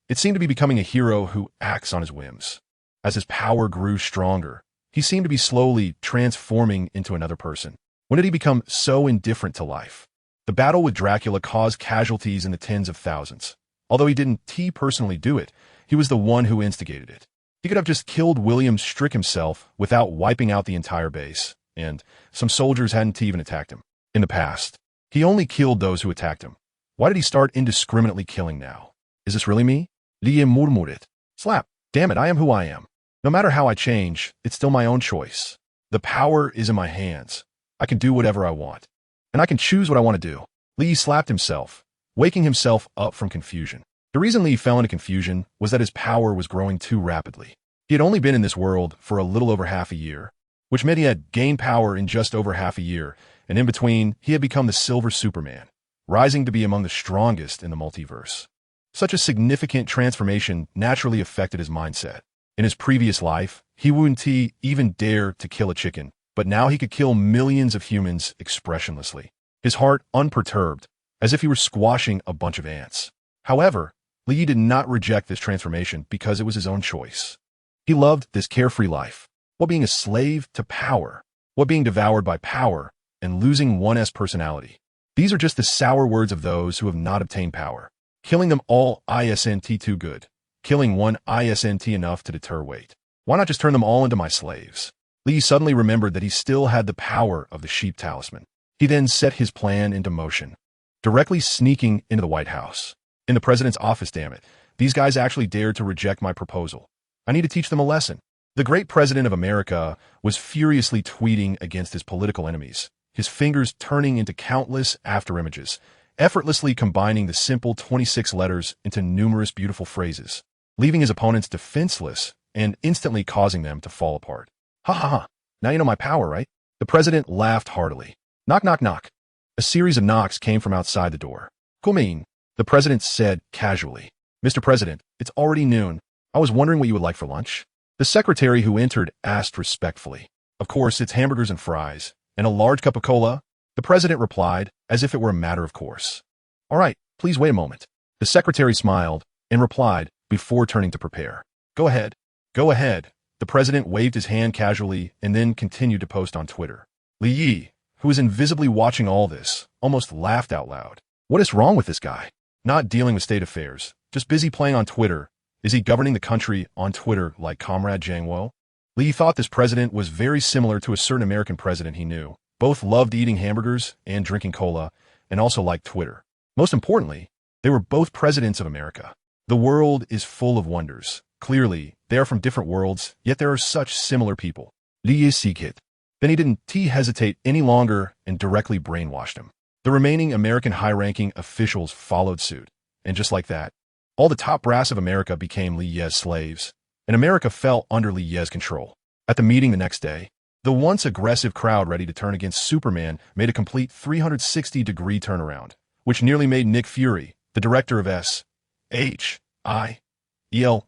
It seemed to be becoming a hero who acts on his whims. As his power grew stronger, he seemed to be slowly transforming into another person. When did he become so indifferent to life? The battle with Dracula caused casualties in the tens of thousands. Although he didn't personally do it, he was the one who instigated it. He could have just killed William Strick himself without wiping out the entire base, and some soldiers hadn't even attacked him. In the past, he only killed those who attacked him. Why did he start indiscriminately killing now? Is this really me? Lie murmuret. Slap. Damn it, I am who I am. No matter how I change, it's still my own choice. The power is in my hands. I can do whatever I want. And I can choose what I want to do. Lee slapped himself, waking himself up from confusion. The reason Lee fell into confusion was that his power was growing too rapidly. He had only been in this world for a little over half a year, which meant he had gained power in just over half a year, and in between, he had become the Silver Superman, rising to be among the strongest in the multiverse. Such a significant transformation naturally affected his mindset. In his previous life, he wouldn't even dare to kill a chicken, but now he could kill millions of humans expressionlessly, his heart unperturbed, as if he were squashing a bunch of ants. However, Lee did not reject this transformation because it was his own choice. He loved this carefree life, what being a slave to power, what being devoured by power, and losing one's personality. These are just the sour words of those who have not obtained power. Killing them all isn't too good. Killing one isn't enough to deter weight. Why not just turn them all into my slaves? Lee suddenly remembered that he still had the power of the sheep talisman. He then set his plan into motion, directly sneaking into the White House. In the president's office, damn it. These guys actually dared to reject my proposal. I need to teach them a lesson. The great president of America was furiously tweeting against his political enemies, his fingers turning into countless afterimages, effortlessly combining the simple 26 letters into numerous beautiful phrases, leaving his opponents defenseless and instantly causing them to fall apart. Ha ha ha. Now you know my power, right? The president laughed heartily. Knock, knock, knock. A series of knocks came from outside the door. Come in, the president said casually. Mr. President, it's already noon. I was wondering what you would like for lunch. The secretary who entered asked respectfully. Of course, it's hamburgers and fries, and a large cup of cola. The president replied, as if it were a matter of course. All right, please wait a moment. The secretary smiled and replied before turning to prepare. Go ahead. Go ahead. The president waved his hand casually and then continued to post on Twitter. Li Yi, who was invisibly watching all this, almost laughed out loud. What is wrong with this guy? Not dealing with state affairs, just busy playing on Twitter. Is he governing the country on Twitter like Comrade Jang Wo? Lee thought this president was very similar to a certain American president he knew. Both loved eating hamburgers and drinking cola, and also liked Twitter. Most importantly, they were both presidents of America. The world is full of wonders. Clearly, they are from different worlds, yet there are such similar people. Lee is Seekit. Then he didn't hesitate any longer and directly brainwashed him. The remaining American high-ranking officials followed suit. And just like that, all the top brass of America became Lee Ye's slaves, and America fell under Lee Ye's control. At the meeting the next day, the once aggressive crowd ready to turn against Superman made a complete 360-degree turnaround, which nearly made Nick Fury, the director of SHIELD,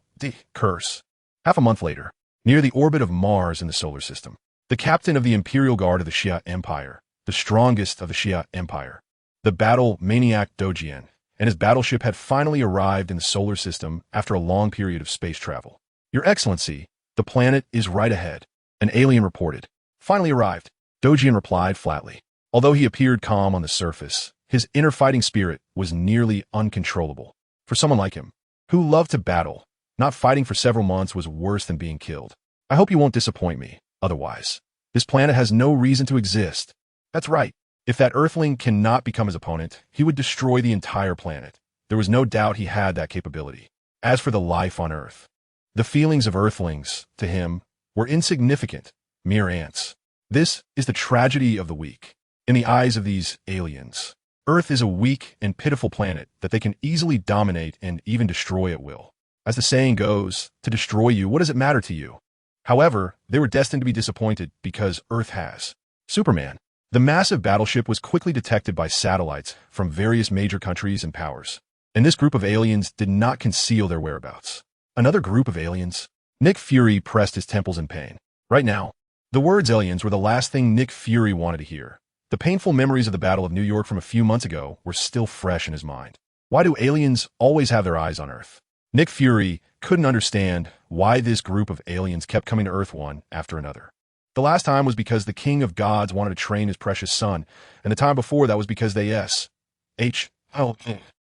curse. Half a month later, near the orbit of Mars in the solar system, the captain of the Imperial Guard of the Xia Empire, the strongest of the Xia Empire, the battle maniac Dojian, and his battleship had finally arrived in the solar system after a long period of space travel. Your Excellency, the planet is right ahead. An alien reported. Finally arrived. Dojian replied flatly. Although he appeared calm on the surface, his inner fighting spirit was nearly uncontrollable. For someone like him, who loved to battle, not fighting for several months was worse than being killed. I hope you won't disappoint me, otherwise. This planet has no reason to exist. That's right. If that Earthling cannot become his opponent, he would destroy the entire planet. There was no doubt he had that capability. As for the life on Earth, the feelings of Earthlings, to him, were insignificant, mere ants. This is the tragedy of the weak. In the eyes of these aliens, Earth is a weak and pitiful planet that they can easily dominate and even destroy at will. As the saying goes, to destroy you, what does it matter to you? However, they were destined to be disappointed because Earth has Superman. The massive battleship was quickly detected by satellites from various major countries and powers. And this group of aliens did not conceal their whereabouts. Another group of aliens? Nick Fury pressed his temples in pain. Right now, the words aliens were the last thing Nick Fury wanted to hear. The painful memories of the Battle of New York from a few months ago were still fresh in his mind. Why do aliens always have their eyes on Earth? Nick Fury couldn't understand why this group of aliens kept coming to Earth one after another. The last time was because the King of Gods wanted to train his precious son, and the time before that was because they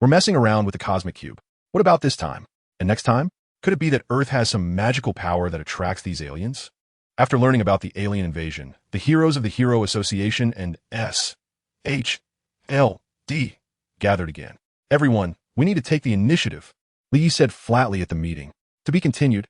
were messing around with the cosmic cube. What about this time? And next time? Could it be that Earth has some magical power that attracts these aliens? After learning about the alien invasion, the heroes of the Hero Association and SHLD gathered again. Everyone, we need to take the initiative, Lee said flatly at the meeting. To be continued.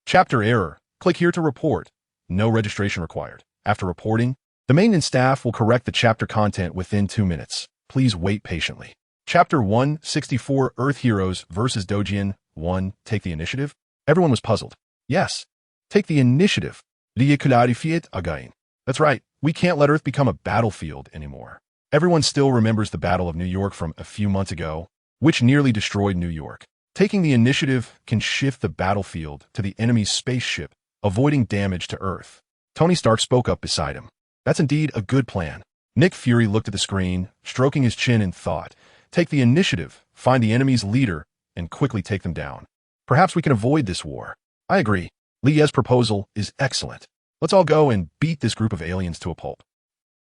Chapter error. Click here to report. No registration required. After reporting, the maintenance staff will correct the chapter content within 2 minutes. Please wait patiently. Chapter 164 Earth Heroes vs. Dojian 1. Take the initiative? Everyone was puzzled. Yes. Take the initiative. That's right. We can't let Earth become a battlefield anymore. Everyone still remembers the Battle of New York from a few months ago, which nearly destroyed New York. Taking the initiative can shift the battlefield to the enemy's spaceship, avoiding damage to Earth. Tony Stark spoke up beside him. That's indeed a good plan. Nick Fury looked at the screen, stroking his chin in thought. Take the initiative, find the enemy's leader, and quickly take them down. Perhaps we can avoid this war. I agree. Leah's proposal is excellent. Let's all go and beat this group of aliens to a pulp.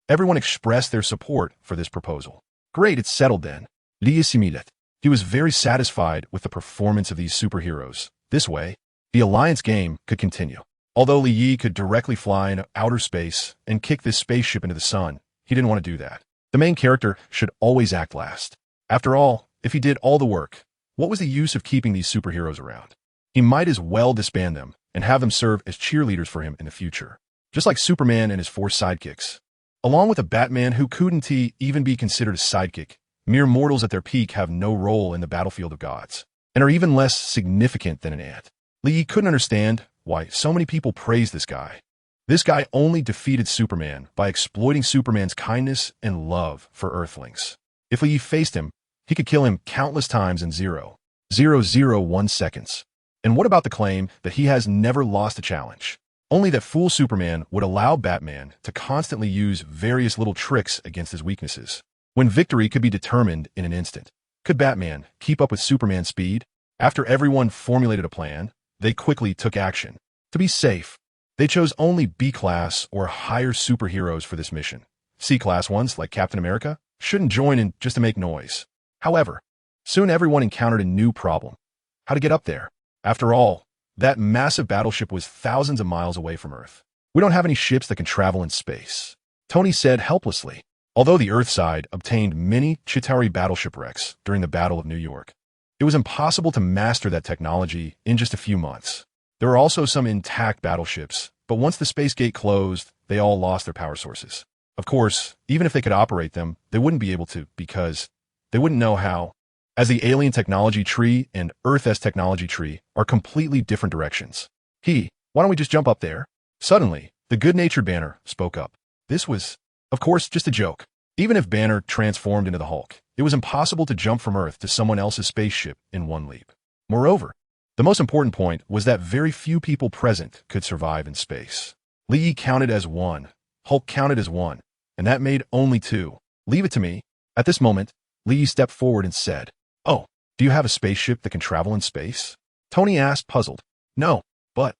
Everyone expressed their support for this proposal. Great, it's settled then. Lee similed. He was very satisfied with the performance of these superheroes. This way, the Alliance game could continue. Although Li Yi could directly fly into outer space and kick this spaceship into the sun, he didn't want to do that. The main character should always act last. After all, if he did all the work, what was the use of keeping these superheroes around? He might as well disband them and have them serve as cheerleaders for him in the future. Just like Superman and his 4 sidekicks. Along with a Batman who couldn't even be considered a sidekick, mere mortals at their peak have no role in the battlefield of gods, and are even less significant than an ant. Lee couldn't understand why so many people praise this guy. This guy only defeated Superman by exploiting Superman's kindness and love for Earthlings. If Lee faced him, he could kill him countless times in 0.001 seconds. And what about the claim that he has never lost a challenge? Only that fool Superman would allow Batman to constantly use various little tricks against his weaknesses, when victory could be determined in an instant. Could Batman keep up with Superman's speed? After everyone formulated a plan, they quickly took action. To be safe, they chose only B-class or higher superheroes for this mission. C-class ones, like Captain America, shouldn't join in just to make noise. However, soon everyone encountered a new problem. How to get up there? After all, that massive battleship was thousands of miles away from Earth. We don't have any ships that can travel in space, Tony said helplessly. Although the Earth side obtained many Chitauri battleship wrecks during the Battle of New York, it was impossible to master that technology in just a few months. There were also some intact battleships, but once the space gate closed, they all lost their power sources. Of course, even if they could operate them, they wouldn't be able to because they wouldn't know how. As the alien technology tree and Earth's technology tree are completely different directions. Why don't we just jump up there? Suddenly, the good-natured Banner spoke up. This was, of course, just a joke. Even if Banner transformed into the Hulk, it was impossible to jump from Earth to someone else's spaceship in one leap. Moreover, the most important point was that very few people present could survive in space. Lee counted as 1, Hulk counted as 1, and that made only 2. Leave it to me. At this moment, Lee stepped forward and said, "Oh, do you have a spaceship that can travel in space?" Tony asked, puzzled. "No, but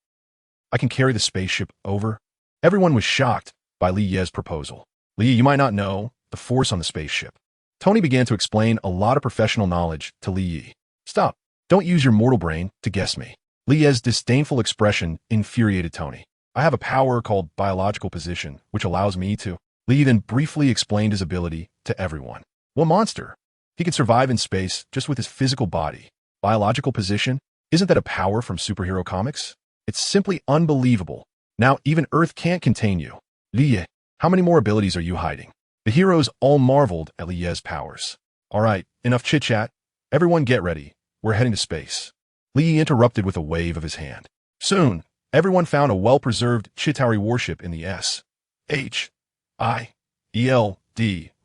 I can carry the spaceship over." Everyone was shocked. by Ye's proposal. You might not know the force on the spaceship. Tony began to explain a lot of professional knowledge to Ye. Stop. Don't use your mortal brain to guess me. Ye's disdainful expression infuriated Tony. I have a power called biological position, which allows me to. Li then briefly explained his ability to everyone. What monster? He can survive in space just with his physical body. Biological position? Isn't that a power from superhero comics? It's simply unbelievable. Now even Earth can't contain you. Li, how many more abilities are you hiding? The heroes all marveled at Ye's powers. All right, enough chit-chat. Everyone get ready. We're heading to space. Li interrupted with a wave of his hand. Soon, everyone found a well-preserved Chitauri warship in the S.H.I.E.L.D.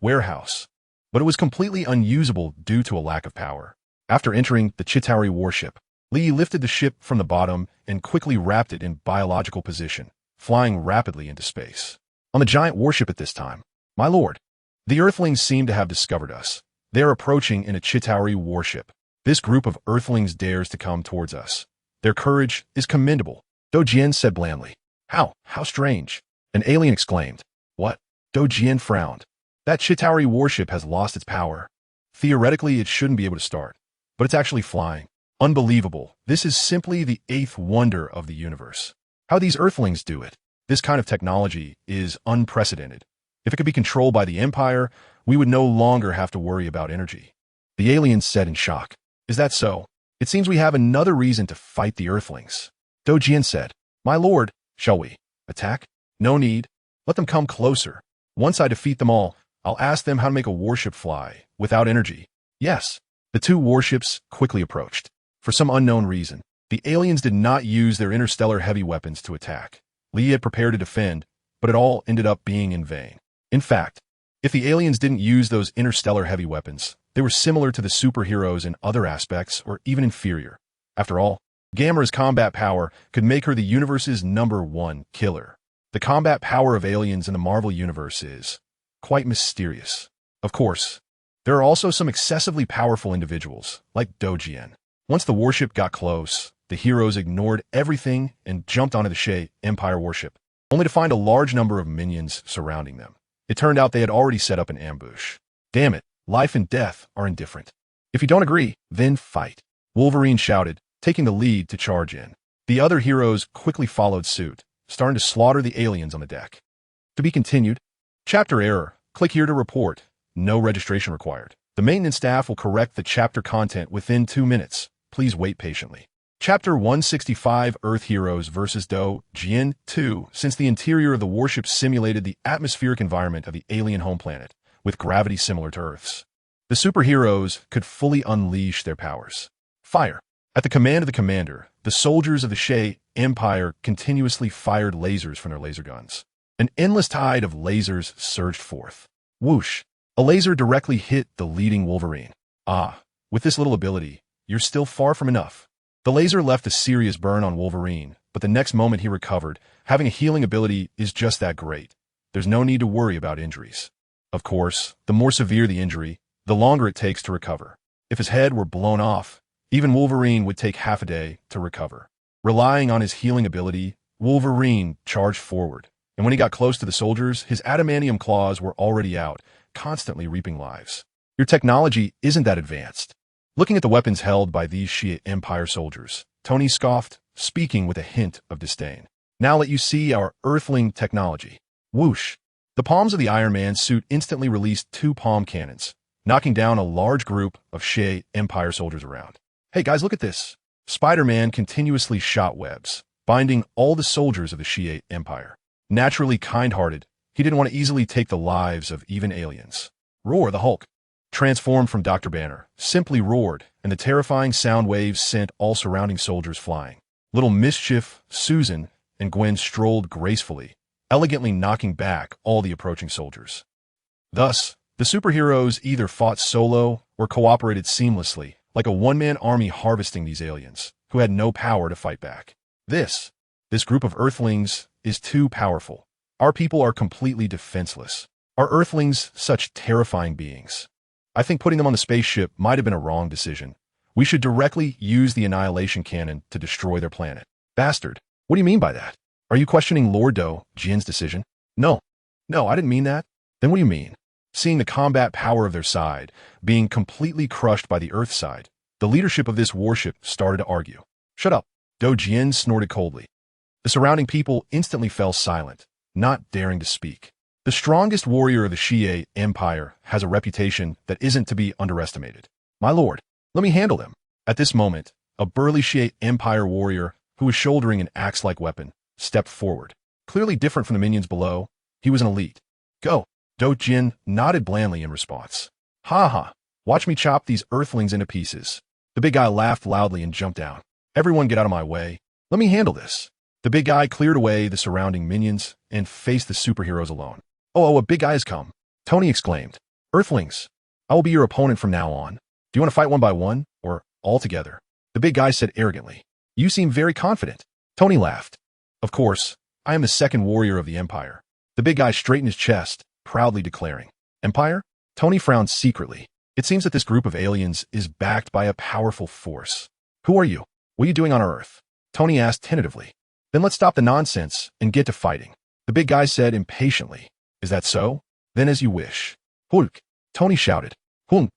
warehouse, but it was completely unusable due to a lack of power. After entering the Chitauri warship, Li lifted the ship from the bottom and quickly wrapped it in biological position, flying rapidly into space. On the giant warship at this time, my lord, the Earthlings seem to have discovered us. They are approaching in a Chitauri warship. This group of Earthlings dares to come towards us. Their courage is commendable, Do Jian said blandly. How strange. An alien exclaimed. What? Do Jian frowned. That Chitauri warship has lost its power. Theoretically, it shouldn't be able to start, but it's actually flying. Unbelievable. This is simply the eighth wonder of the universe. How these Earthlings do it. This kind of technology is unprecedented. If it could be controlled by the Empire, we would no longer have to worry about energy. The aliens said in shock. Is that so? It seems we have another reason to fight the Earthlings. Do Jian said. My lord, shall we attack? No need. Let them come closer. Once I defeat them all, I'll ask them how to make a warship fly without energy. Yes. The two warships quickly approached. For some unknown reason, the aliens did not use their interstellar heavy weapons to attack. Li had prepared to defend, but it all ended up being in vain. In fact, if the aliens didn't use those interstellar heavy weapons, they were similar to the superheroes in other aspects or even inferior. After all, Gamera's combat power could make her the universe's #1 killer. The combat power of aliens in the Marvel Universe is quite mysterious. Of course, there are also some excessively powerful individuals, like Do Jian. Once the warship got close, the heroes ignored everything and jumped onto the Shay Empire warship, only to find a large number of minions surrounding them. It turned out they had already set up an ambush. Damn it, life and death are indifferent. If you don't agree, then fight. Wolverine shouted, taking the lead to charge in. The other heroes quickly followed suit, starting to slaughter the aliens on the deck. To be continued. Chapter error. Click here to report. No registration required. The maintenance staff will correct the chapter content within 2 minutes. Please wait patiently. Chapter 165 Earth Heroes vs. Do Jian 2. Since the interior of the warship simulated the atmospheric environment of the alien home planet, with gravity similar to Earth's, the superheroes could fully unleash their powers. Fire. At the command of the commander, the soldiers of the Shay Empire continuously fired lasers from their laser guns. An endless tide of lasers surged forth. Whoosh. A laser directly hit the leading Wolverine. With this little ability, you're still far from enough. The laser left a serious burn on Wolverine, but the next moment he recovered. Having a healing ability is just that great. There's no need to worry about injuries. Of course, the more severe the injury, the longer it takes to recover. If his head were blown off, even Wolverine would take half a day to recover. Relying on his healing ability, Wolverine charged forward, and when he got close to the soldiers, his adamantium claws were already out, constantly reaping lives. Your technology isn't that advanced. Looking at the weapons held by these Shay Empire soldiers, Tony scoffed, speaking with a hint of disdain. Now let you see our Earthling technology. Whoosh. The palms of the Iron Man suit instantly released 2 palm cannons, knocking down a large group of Shay Empire soldiers around. Hey guys, look at this. Spider-Man continuously shot webs, binding all the soldiers of the Shay Empire. Naturally kind-hearted, he didn't want to easily take the lives of even aliens. Roar the Hulk, transformed from Dr. Banner, simply roared, and the terrifying sound waves sent all surrounding soldiers flying. Little Mischief, Susan, and Gwen strolled gracefully, elegantly knocking back all the approaching soldiers. Thus, the superheroes either fought solo or cooperated seamlessly, like a one-man army harvesting these aliens, who had no power to fight back. This group of Earthlings is too powerful. Our people are completely defenseless. Are Earthlings such terrifying beings? I think putting them on the spaceship might have been a wrong decision. We should directly use the annihilation cannon to destroy their planet. Bastard, what do you mean by that? Are you questioning Lord Do Jian's decision? No, No, I didn't mean that. Then what do you mean? Seeing the combat power of their side being completely crushed by the Earth side, the leadership of this warship started to argue. Shut up, Do Jian snorted coldly. The surrounding people instantly fell silent, not daring to speak. The strongest warrior of the Xie Empire has a reputation that isn't to be underestimated. My lord, let me handle them. At this moment, a burly Xie Empire warrior who was shouldering an axe-like weapon stepped forward. Clearly different from the minions below, he was an elite. Go. Do Jin nodded blandly in response. Ha ha, watch me chop these earthlings into pieces. The big guy laughed loudly and jumped down. Everyone get out of my way. Let me handle this. The big guy cleared away the surrounding minions and faced the superheroes alone. Oh, a big guy has come. Tony exclaimed. Earthlings, I will be your opponent from now on. Do you want to fight one by one, or all together? The big guy said arrogantly. You seem very confident. Tony laughed. Of course, I am the second warrior of the Empire. The big guy straightened his chest, proudly declaring. Empire? Tony frowned secretly. It seems that this group of aliens is backed by a powerful force. Who are you? What are you doing on Earth? Tony asked tentatively. Then let's stop the nonsense and get to fighting. The big guy said impatiently. Is that so? Then as you wish. Hulk! Tony shouted. Hulk!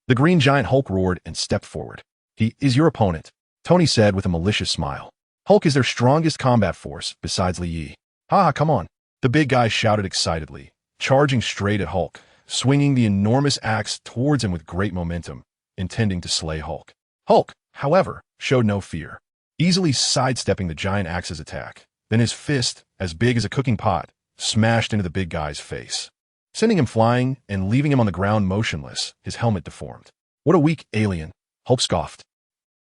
The green giant Hulk roared and stepped forward. He is your opponent, Tony said with a malicious smile. Hulk is their strongest combat force besides Li Yi. Ha, come on. The big guy shouted excitedly, charging straight at Hulk, swinging the enormous axe towards him with great momentum, intending to slay Hulk. Hulk, however, showed no fear, easily sidestepping the giant axe's attack. Then his fist, as big as a cooking pot, smashed into the big guy's face, sending him flying and leaving him on the ground motionless, his helmet deformed. What a weak alien, Hulk scoffed.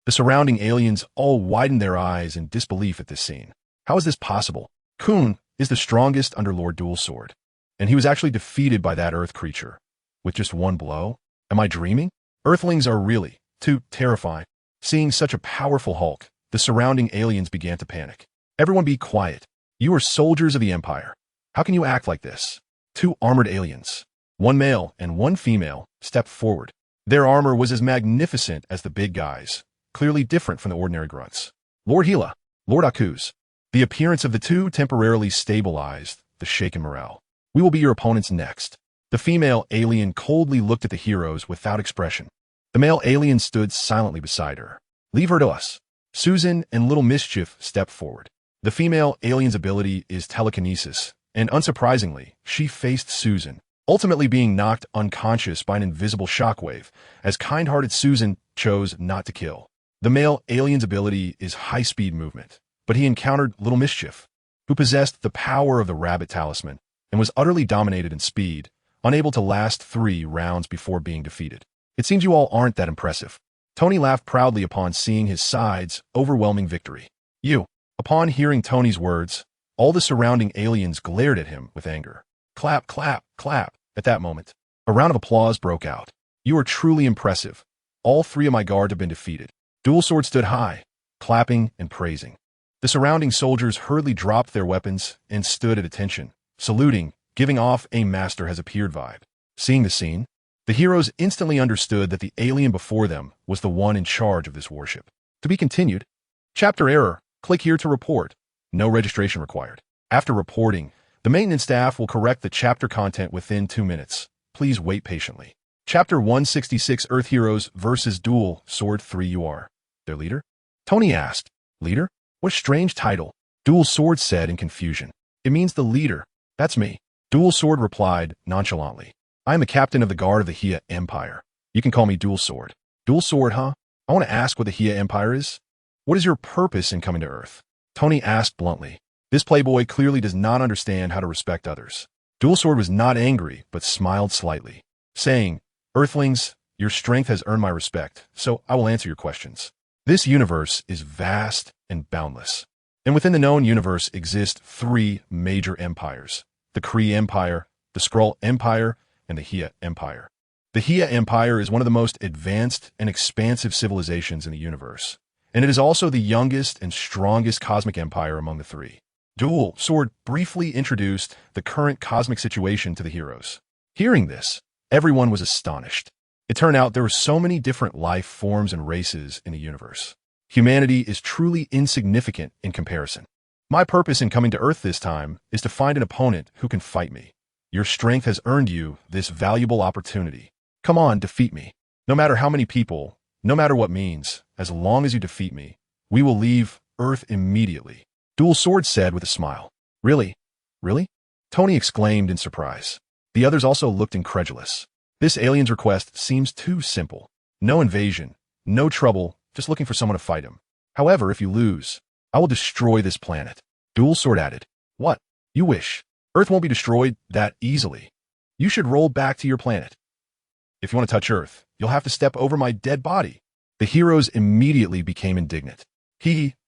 The surrounding aliens all widened their eyes in disbelief at this scene. How is this possible? Kun is the strongest under Lord Dual Sword, and he was actually defeated by that earth creature. With just one blow? Am I dreaming? Earthlings are really too terrifying. Seeing such a powerful Hulk, the surrounding aliens began to panic. Everyone be quiet. You are soldiers of the Empire. How can you act like this? Two armored aliens, one male and one female, stepped forward. Their armor was as magnificent as the big guys, clearly different from the ordinary grunts. Lord Hela, Lord Akuz. The appearance of the two temporarily stabilized the shaken morale. We will be your opponents next. The female alien coldly looked at the heroes without expression. The male alien stood silently beside her. Leave her to us. Susan and Little Mischief stepped forward. The female alien's ability is telekinesis, and unsurprisingly, she faced Susan, ultimately being knocked unconscious by an invisible shockwave, as kind-hearted Susan chose not to kill. The male alien's ability is high-speed movement, but he encountered Little Mischief, who possessed the power of the rabbit talisman and was utterly dominated in speed, unable to last 3 rounds before being defeated. It seems you all aren't that impressive. Tony laughed proudly upon seeing his side's overwhelming victory. You. Upon hearing Tony's words, all the surrounding aliens glared at him with anger. Clap, clap, clap. At that moment, a round of applause broke out. You are truly impressive. All 3 of my guard have been defeated. Dual Sword stood high, clapping and praising. The surrounding soldiers hurriedly dropped their weapons and stood at attention, saluting, giving off a master has appeared vibe. Seeing the scene, the heroes instantly understood that the alien before them was the one in charge of this warship. To be continued. Chapter error. Click here to report. No registration required. After reporting, the maintenance staff will correct the chapter content within 2 minutes. Please wait patiently. Chapter 166 Earth Heroes vs. Dual Sword 3 You are their leader? Tony asked. Leader? What a strange title. Dual Sword said in confusion. It means the leader. That's me. Dual Sword replied nonchalantly. I am the captain of the guard of the Xie Empire. You can call me Dual Sword. Dual Sword, huh? I want to ask what the Xie Empire is. What is your purpose in coming to Earth? Tony asked bluntly. This playboy clearly does not understand how to respect others. Dual Sword was not angry, but smiled slightly, saying, Earthlings, your strength has earned my respect, so I will answer your questions. This universe is vast and boundless. And within the known universe exist 3 major empires. The Kree Empire, the Skrull Empire, and the Xie Empire. The Xie Empire is one of the most advanced and expansive civilizations in the universe, and it is also the youngest and strongest cosmic empire among the 3. Dual Sword briefly introduced the current cosmic situation to the heroes. Hearing this, everyone was astonished. It turned out there were so many different life forms and races in the universe. Humanity is truly insignificant in comparison. My purpose in coming to Earth this time is to find an opponent who can fight me. Your strength has earned you this valuable opportunity. Come on, defeat me. No matter how many people, no matter what means, as long as you defeat me, we will leave Earth immediately. Dual Sword said with a smile. Really? Really? Tony exclaimed in surprise. The others also looked incredulous. This alien's request seems too simple. No invasion, no trouble, just looking for someone to fight him. However, if you lose, I will destroy this planet. Dual Sword added. What? You wish. Earth won't be destroyed that easily. You should roll back to your planet. If you want to touch Earth, you'll have to step over my dead body. The heroes immediately became indignant.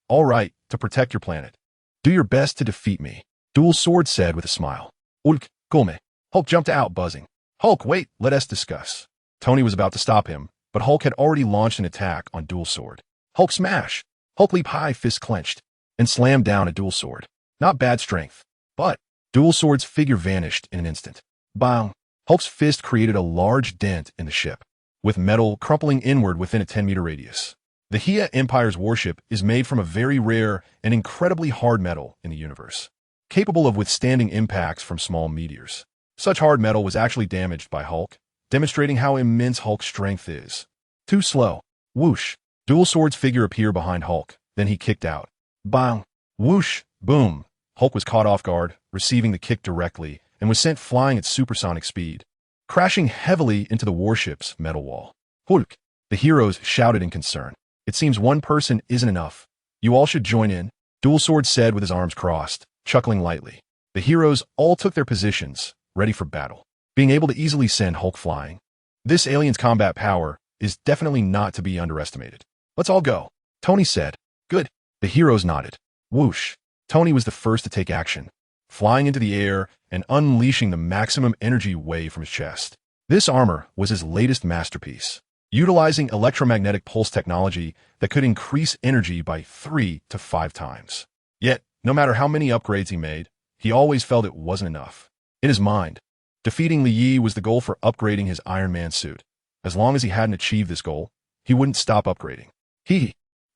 All right, to protect your planet. Do your best to defeat me. Dual Sword said with a smile. Ulk, come. Hulk jumped out, buzzing. Hulk, wait, let us discuss. Tony was about to stop him, but Hulk had already launched an attack on Dual Sword. Hulk smash! Hulk leap high, fist clenched, and slammed down at Dual Sword. Not bad strength, but Dual Sword's figure vanished in an instant. Bang! Hulk's fist created a large dent in the ship, with metal crumpling inward within a 10-meter radius. The Hea Empire's warship is made from a very rare and incredibly hard metal in the universe, capable of withstanding impacts from small meteors. Such hard metal was actually damaged by Hulk, demonstrating how immense Hulk's strength is. Too slow. Whoosh. Dual Sword's figure appeared behind Hulk, then he kicked out. Bang. Whoosh. Boom. Hulk was caught off guard, receiving the kick directly, and was sent flying at supersonic speed, crashing heavily into the warship's metal wall. Hulk! The heroes shouted in concern. It seems one person isn't enough. You all should join in, Dual Sword said with his arms crossed, chuckling lightly. The heroes all took their positions, ready for battle, being able to easily send Hulk flying. This alien's combat power is definitely not to be underestimated. Let's all go, Tony said. Good. The heroes nodded. Whoosh. Tony was the first to take action, flying into the air and unleashing the maximum energy wave from his chest. This armor was his latest masterpiece, utilizing electromagnetic pulse technology that could increase energy by 3 to 5 times. Yet, no matter how many upgrades he made, he always felt it wasn't enough. In his mind, defeating Li Yi was the goal for upgrading his Iron Man suit. As long as he hadn't achieved this goal, he wouldn't stop upgrading.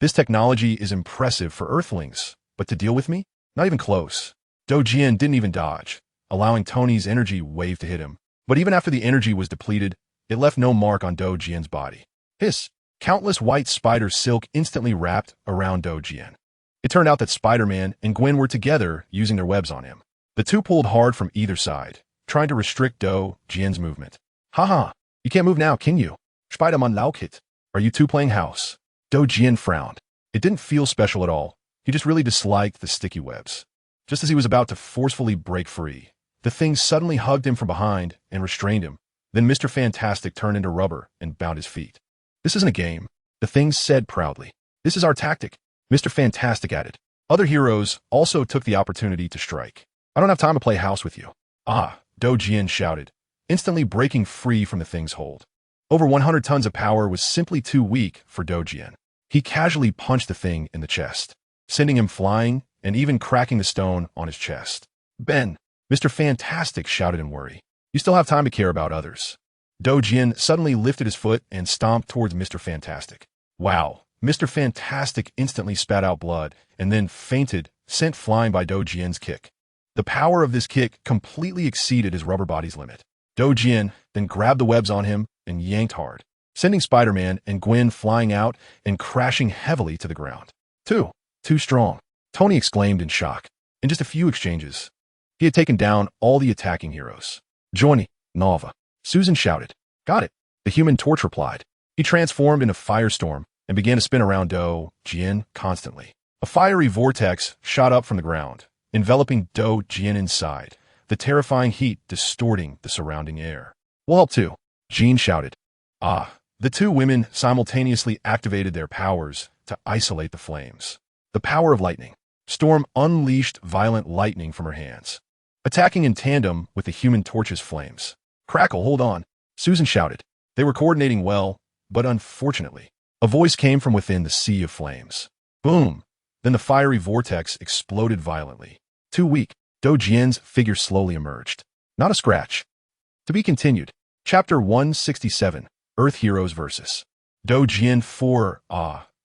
This technology is impressive for Earthlings, but to deal with me? Not even close. Do Jian didn't even dodge, allowing Tony's energy wave to hit him. But even after the energy was depleted, it left no mark on Do Jian's body. Hiss! Countless white spider silk instantly wrapped around Do Jian. It turned out that Spider-Man and Gwen were together using their webs on him. The two pulled hard from either side, trying to restrict Do Jian's movement. Haha, you can't move now, can you? Spider-Man Laukit. Are you two playing house? Do Jian frowned. It didn't feel special at all. He just really disliked the sticky webs. Just as he was about to forcefully break free, the thing suddenly hugged him from behind and restrained him. Then Mr. Fantastic turned into rubber and bound his feet. This isn't a game, the thing said proudly. This is our tactic, Mr. Fantastic added. Other heroes also took the opportunity to strike. I don't have time to play house with you. Do Jian shouted, instantly breaking free from the thing's hold. Over 100 tons of power was simply too weak for Do Jian. He casually punched the thing in the chest, sending him flying and even cracking the stone on his chest. Ben, Mr. Fantastic shouted in worry. You still have time to care about others. Do Jian suddenly lifted his foot and stomped towards Mr. Fantastic. Wow, Mr. Fantastic instantly spat out blood and then fainted, sent flying by Do Jian's kick. The power of this kick completely exceeded his rubber body's limit. Do Jian then grabbed the webs on him and yanked hard, sending Spider-Man and Gwen flying out and crashing heavily to the ground. Too strong, Tony exclaimed in shock. In just a few exchanges, he had taken down all the attacking heroes. Johnny, Nova, Susan shouted. Got it, the Human Torch replied. He transformed into Firestorm and began to spin around Do Jian constantly. A fiery vortex shot up from the ground, enveloping Do Jian inside, the terrifying heat distorting the surrounding air. We'll help too, Jean shouted. The two women simultaneously activated their powers to isolate the flames. The power of lightning. Storm unleashed violent lightning from her hands, attacking in tandem with the Human Torch's flames. Crackle, hold on, Susan shouted. They were coordinating well, but unfortunately, a voice came from within the sea of flames. Boom! Then the fiery vortex exploded violently. Too weak, Do Jian's figure slowly emerged. Not a scratch. To be continued. Chapter 167, Earth Heroes vs. Do Jian 4.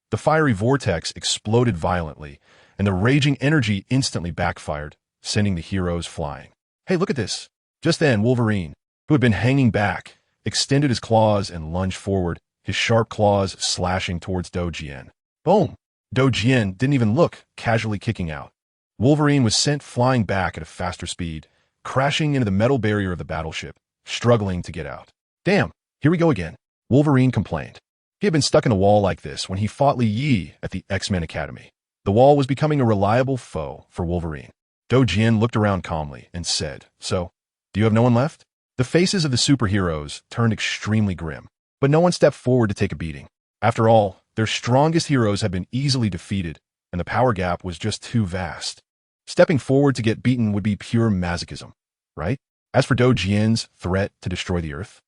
The fiery vortex exploded violently, and the raging energy instantly backfired, sending the heroes flying. Hey, look at this. Just then, Wolverine, who had been hanging back, extended his claws and lunged forward, his sharp claws slashing towards Do Jian. Boom! Do Jian didn't even look, casually kicking out. Wolverine was sent flying back at a faster speed, crashing into the metal barrier of the battleship, struggling to get out. Damn, here we go again, Wolverine complained. He had been stuck in a wall like this when he fought Li Yi at the X-Men Academy. The wall was becoming a reliable foe for Wolverine. Do Jian looked around calmly and said, "So, do you have no one left?" The faces of the superheroes turned extremely grim, but no one stepped forward to take a beating. After all, their strongest heroes had been easily defeated, and the power gap was just too vast. Stepping forward to get beaten would be pure masochism, right? As for Do Jian's threat to destroy the Earth,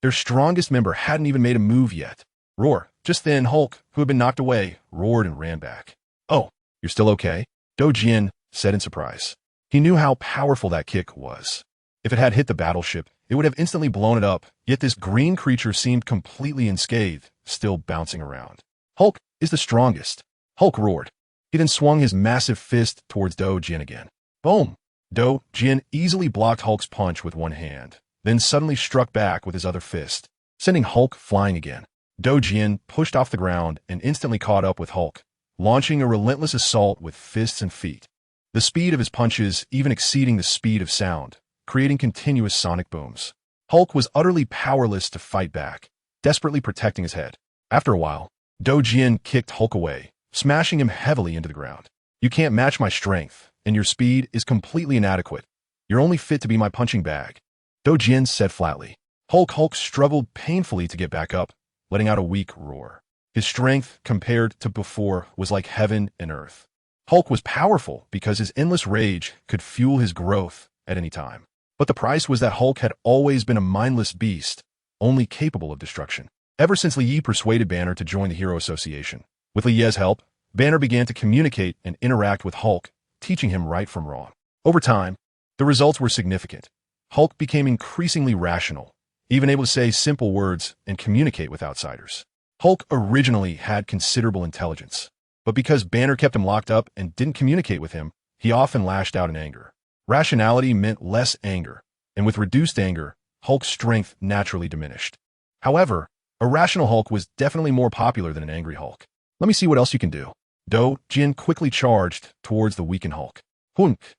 their strongest member hadn't even made a move yet. Roar! Just then, Hulk, who had been knocked away, roared and ran back. "Oh, you're still okay?" Do Jian said in surprise. He knew how powerful that kick was. If it had hit the battleship, it would have instantly blown it up, yet this green creature seemed completely unscathed, still bouncing around. "Hulk is the strongest," Hulk roared. He then swung his massive fist towards Do Jian again. Boom! Do Jian easily blocked Hulk's punch with one hand, then suddenly struck back with his other fist, sending Hulk flying again. Do Jian pushed off the ground and instantly caught up with Hulk, launching a relentless assault with fists and feet. The speed of his punches even exceeding the speed of sound, creating continuous sonic booms. Hulk was utterly powerless to fight back, desperately protecting his head. After a while, Do Jian kicked Hulk away, smashing him heavily into the ground. "You can't match my strength, and your speed is completely inadequate. You're only fit to be my punching bag," Do Jian said flatly. Hulk struggled painfully to get back up, letting out a weak roar. His strength, compared to before, was like heaven and earth. Hulk was powerful because his endless rage could fuel his growth at any time. But the price was that Hulk had always been a mindless beast, only capable of destruction. Ever since Li Yi persuaded Banner to join the Hero Association, with Li Yi's help, Banner began to communicate and interact with Hulk, teaching him right from wrong. Over time, the results were significant. Hulk became increasingly rational, even able to say simple words and communicate with outsiders. Hulk originally had considerable intelligence, but because Banner kept him locked up and didn't communicate with him, he often lashed out in anger. Rationality meant less anger, and with reduced anger, Hulk's strength naturally diminished. However, a rational Hulk was definitely more popular than an angry Hulk. "Let me see what else you can do." Do Jian quickly charged towards the weakened Hulk. Hunk!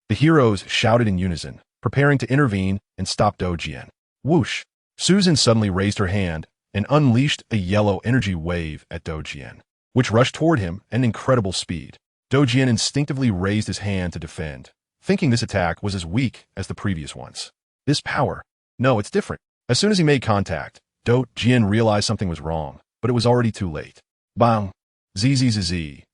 The heroes shouted in unison, preparing to intervene and stop Do Jian. Whoosh! Susan suddenly raised her hand and unleashed a yellow energy wave at Do Jian, which rushed toward him at incredible speed. Do Jian instinctively raised his hand to defend, thinking this attack was as weak as the previous ones. This power? No, it's different. As soon as he made contact, Do Jian realized something was wrong, but it was already too late. Bang! Zzz. The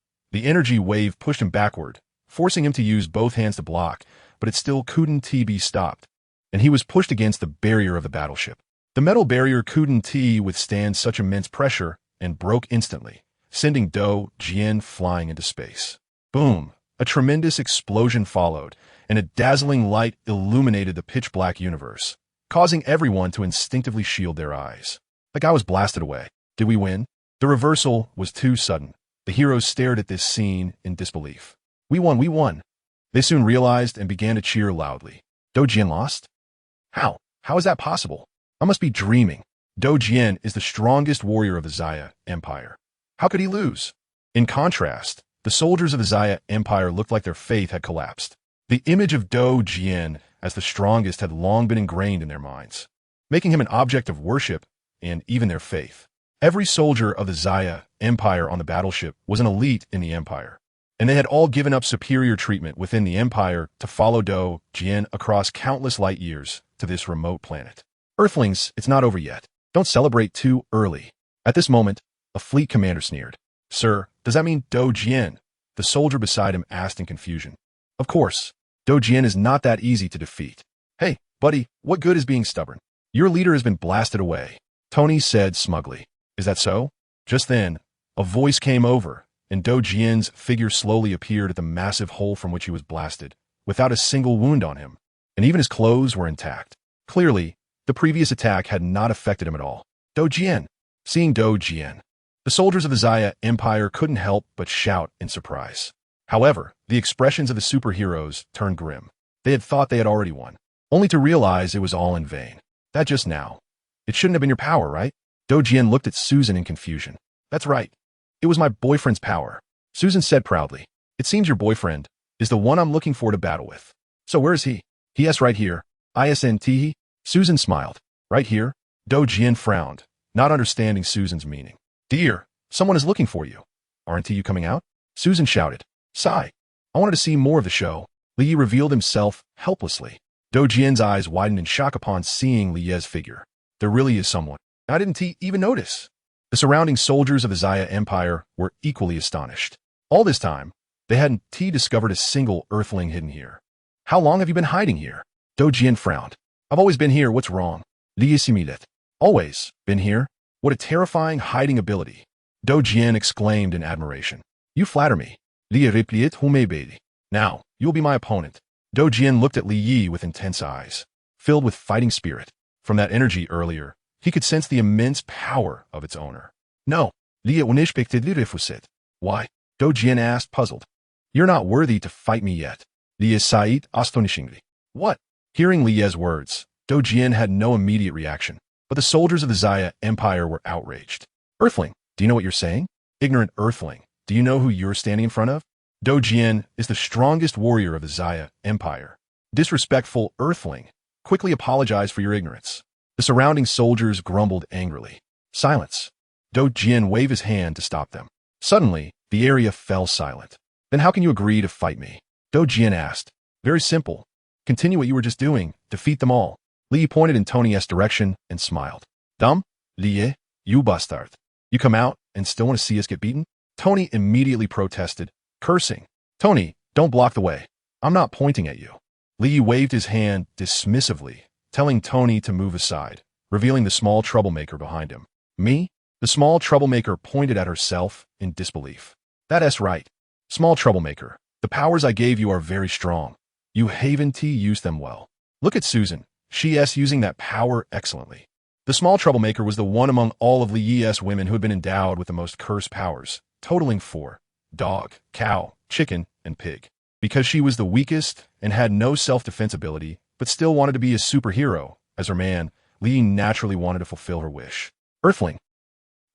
energy wave pushed him backward, forcing him to use both hands to block, but it still couldn't be stopped, and he was pushed against the barrier of the battleship. The metal barrier couldn't withstand such immense pressure and broke instantly, sending Do Jian flying into space. Boom! A tremendous explosion followed, and a dazzling light illuminated the pitch-black universe, causing everyone to instinctively shield their eyes. The guy was blasted away. Did we win? The reversal was too sudden. The heroes stared at this scene in disbelief. We won. They soon realized and began to cheer loudly. Do Jian lost? How? How is that possible? I must be dreaming. Do Jian is the strongest warrior of the Xia Empire. How could he lose? In contrast, the soldiers of the Xia Empire looked like their faith had collapsed. The image of Do Jian as the strongest had long been ingrained in their minds, making him an object of worship and even their faith. Every soldier of the Xia Empire on the battleship was an elite in the Empire, and they had all given up superior treatment within the Empire to follow Do Jian across countless light years to this remote planet. Earthlings, it's not over yet. Don't celebrate too early. At this moment, a fleet commander sneered. Sir, does that mean Do Jian? The soldier beside him asked in confusion. Of course, Do Jian is not that easy to defeat. Hey, buddy, what good is being stubborn? Your leader has been blasted away, Tony said smugly. Is that so? Just then, a voice came over, and Do Jian's figure slowly appeared at the massive hole from which he was blasted, without a single wound on him, and even his clothes were intact. Clearly, the previous attack had not affected him at all. Do Jian! Seeing Do Jian, the soldiers of the Xia Empire couldn't help but shout in surprise. However, the expressions of the superheroes turned grim. They had thought they had already won. only to realize it was all in vain. That just now. It shouldn't have been your power, right? Jian looked at Susan in confusion. That's right. It was my boyfriend's power. Susan said proudly. It seems your boyfriend is the one I'm looking for to battle with. So where is he? Yes, right here. ISNT. Susan smiled. Right here? Jian frowned, not understanding Susan's meaning. Dear, someone is looking for you. Aren't you coming out? Susan shouted. Sigh. I wanted to see more of the show. Li Yi revealed himself helplessly. Jian's eyes widened in shock upon seeing Li Yi's figure. There really is someone. I didn't even notice. The surrounding soldiers of the Xia Empire were equally astonished. All this time, they hadn't discovered a single earthling hidden here. How long have you been hiding here? Jian frowned. I've always been here. What's wrong? Li Yi similed. Always been here? What a terrifying hiding ability. Jian exclaimed in admiration. You flatter me. Li Yi replied humebedi. Now, you will be my opponent. Jian looked at Li Yi with intense eyes, filled with fighting spirit. From that energy earlier, he could sense the immense power of its owner. No, Li Yi unexpectedly refused. Why? Jian asked, puzzled. You're not worthy to fight me yet. Li Yi sighed astonishingly. What? Hearing Li Yi's words, Jian had no immediate reaction, but the soldiers of the Xia Empire were outraged. Earthling, do you know what you're saying? Ignorant Earthling, do you know who you're standing in front of? Jian is the strongest warrior of the Xia Empire. Disrespectful Earthling, quickly apologize for your ignorance. The surrounding soldiers grumbled angrily. Silence. Jian waved his hand to stop them. Suddenly, the area fell silent. Then how can you agree to fight me? Jian asked. Very simple. Continue what you were just doing. Defeat them all. Li Yi pointed in Tony's direction and smiled. Dumb? Li Yi, you bastard. You come out and still want to see us get beaten? Tony immediately protested, cursing. Tony, don't block the way. I'm not pointing at you. Li Yi waved his hand dismissively, telling Tony to move aside, revealing the small troublemaker behind him. Me? The small troublemaker pointed at herself in disbelief. That's right. Small troublemaker, the powers I gave you are very strong. You haven't used them well. Look at Susan. She's using that power excellently. The small troublemaker was the one among all of Li Yi's women who had been endowed with the most cursed powers, totaling 4: dog, cow, chicken, and pig. Because she was the weakest and had no self-defense ability, but still wanted to be a superhero, as her man, Li Yi naturally wanted to fulfill her wish. Earthling,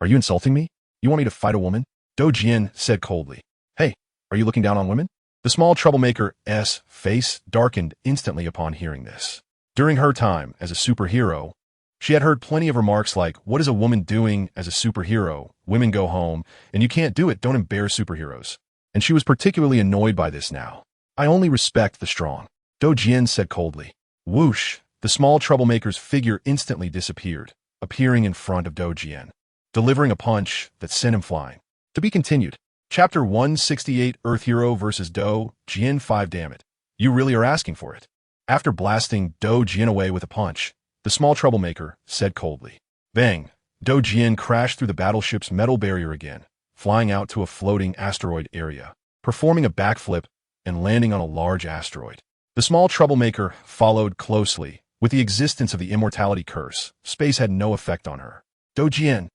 are you insulting me? You want me to fight a woman? Jian said coldly. Hey, are you looking down on women? The small troublemaker's face darkened instantly upon hearing this. During her time as a superhero, she had heard plenty of remarks like, what is a woman doing as a superhero? Women go home, and you can't do it, don't embarrass superheroes. And she was particularly annoyed by this now. I only respect the strong. Jian said coldly. Whoosh, the small troublemaker's figure instantly disappeared, appearing in front of Jian, delivering a punch that sent him flying. To be continued. Chapter 168 Earth Hero vs. Jian 5 Damn it. You really are asking for it. After blasting Jian away with a punch, the small troublemaker said coldly. Bang! Jian crashed through the battleship's metal barrier again, flying out to a floating asteroid area, performing a backflip and landing on a large asteroid. The small troublemaker followed closely. With the existence of the immortality curse, space had no effect on her. Jian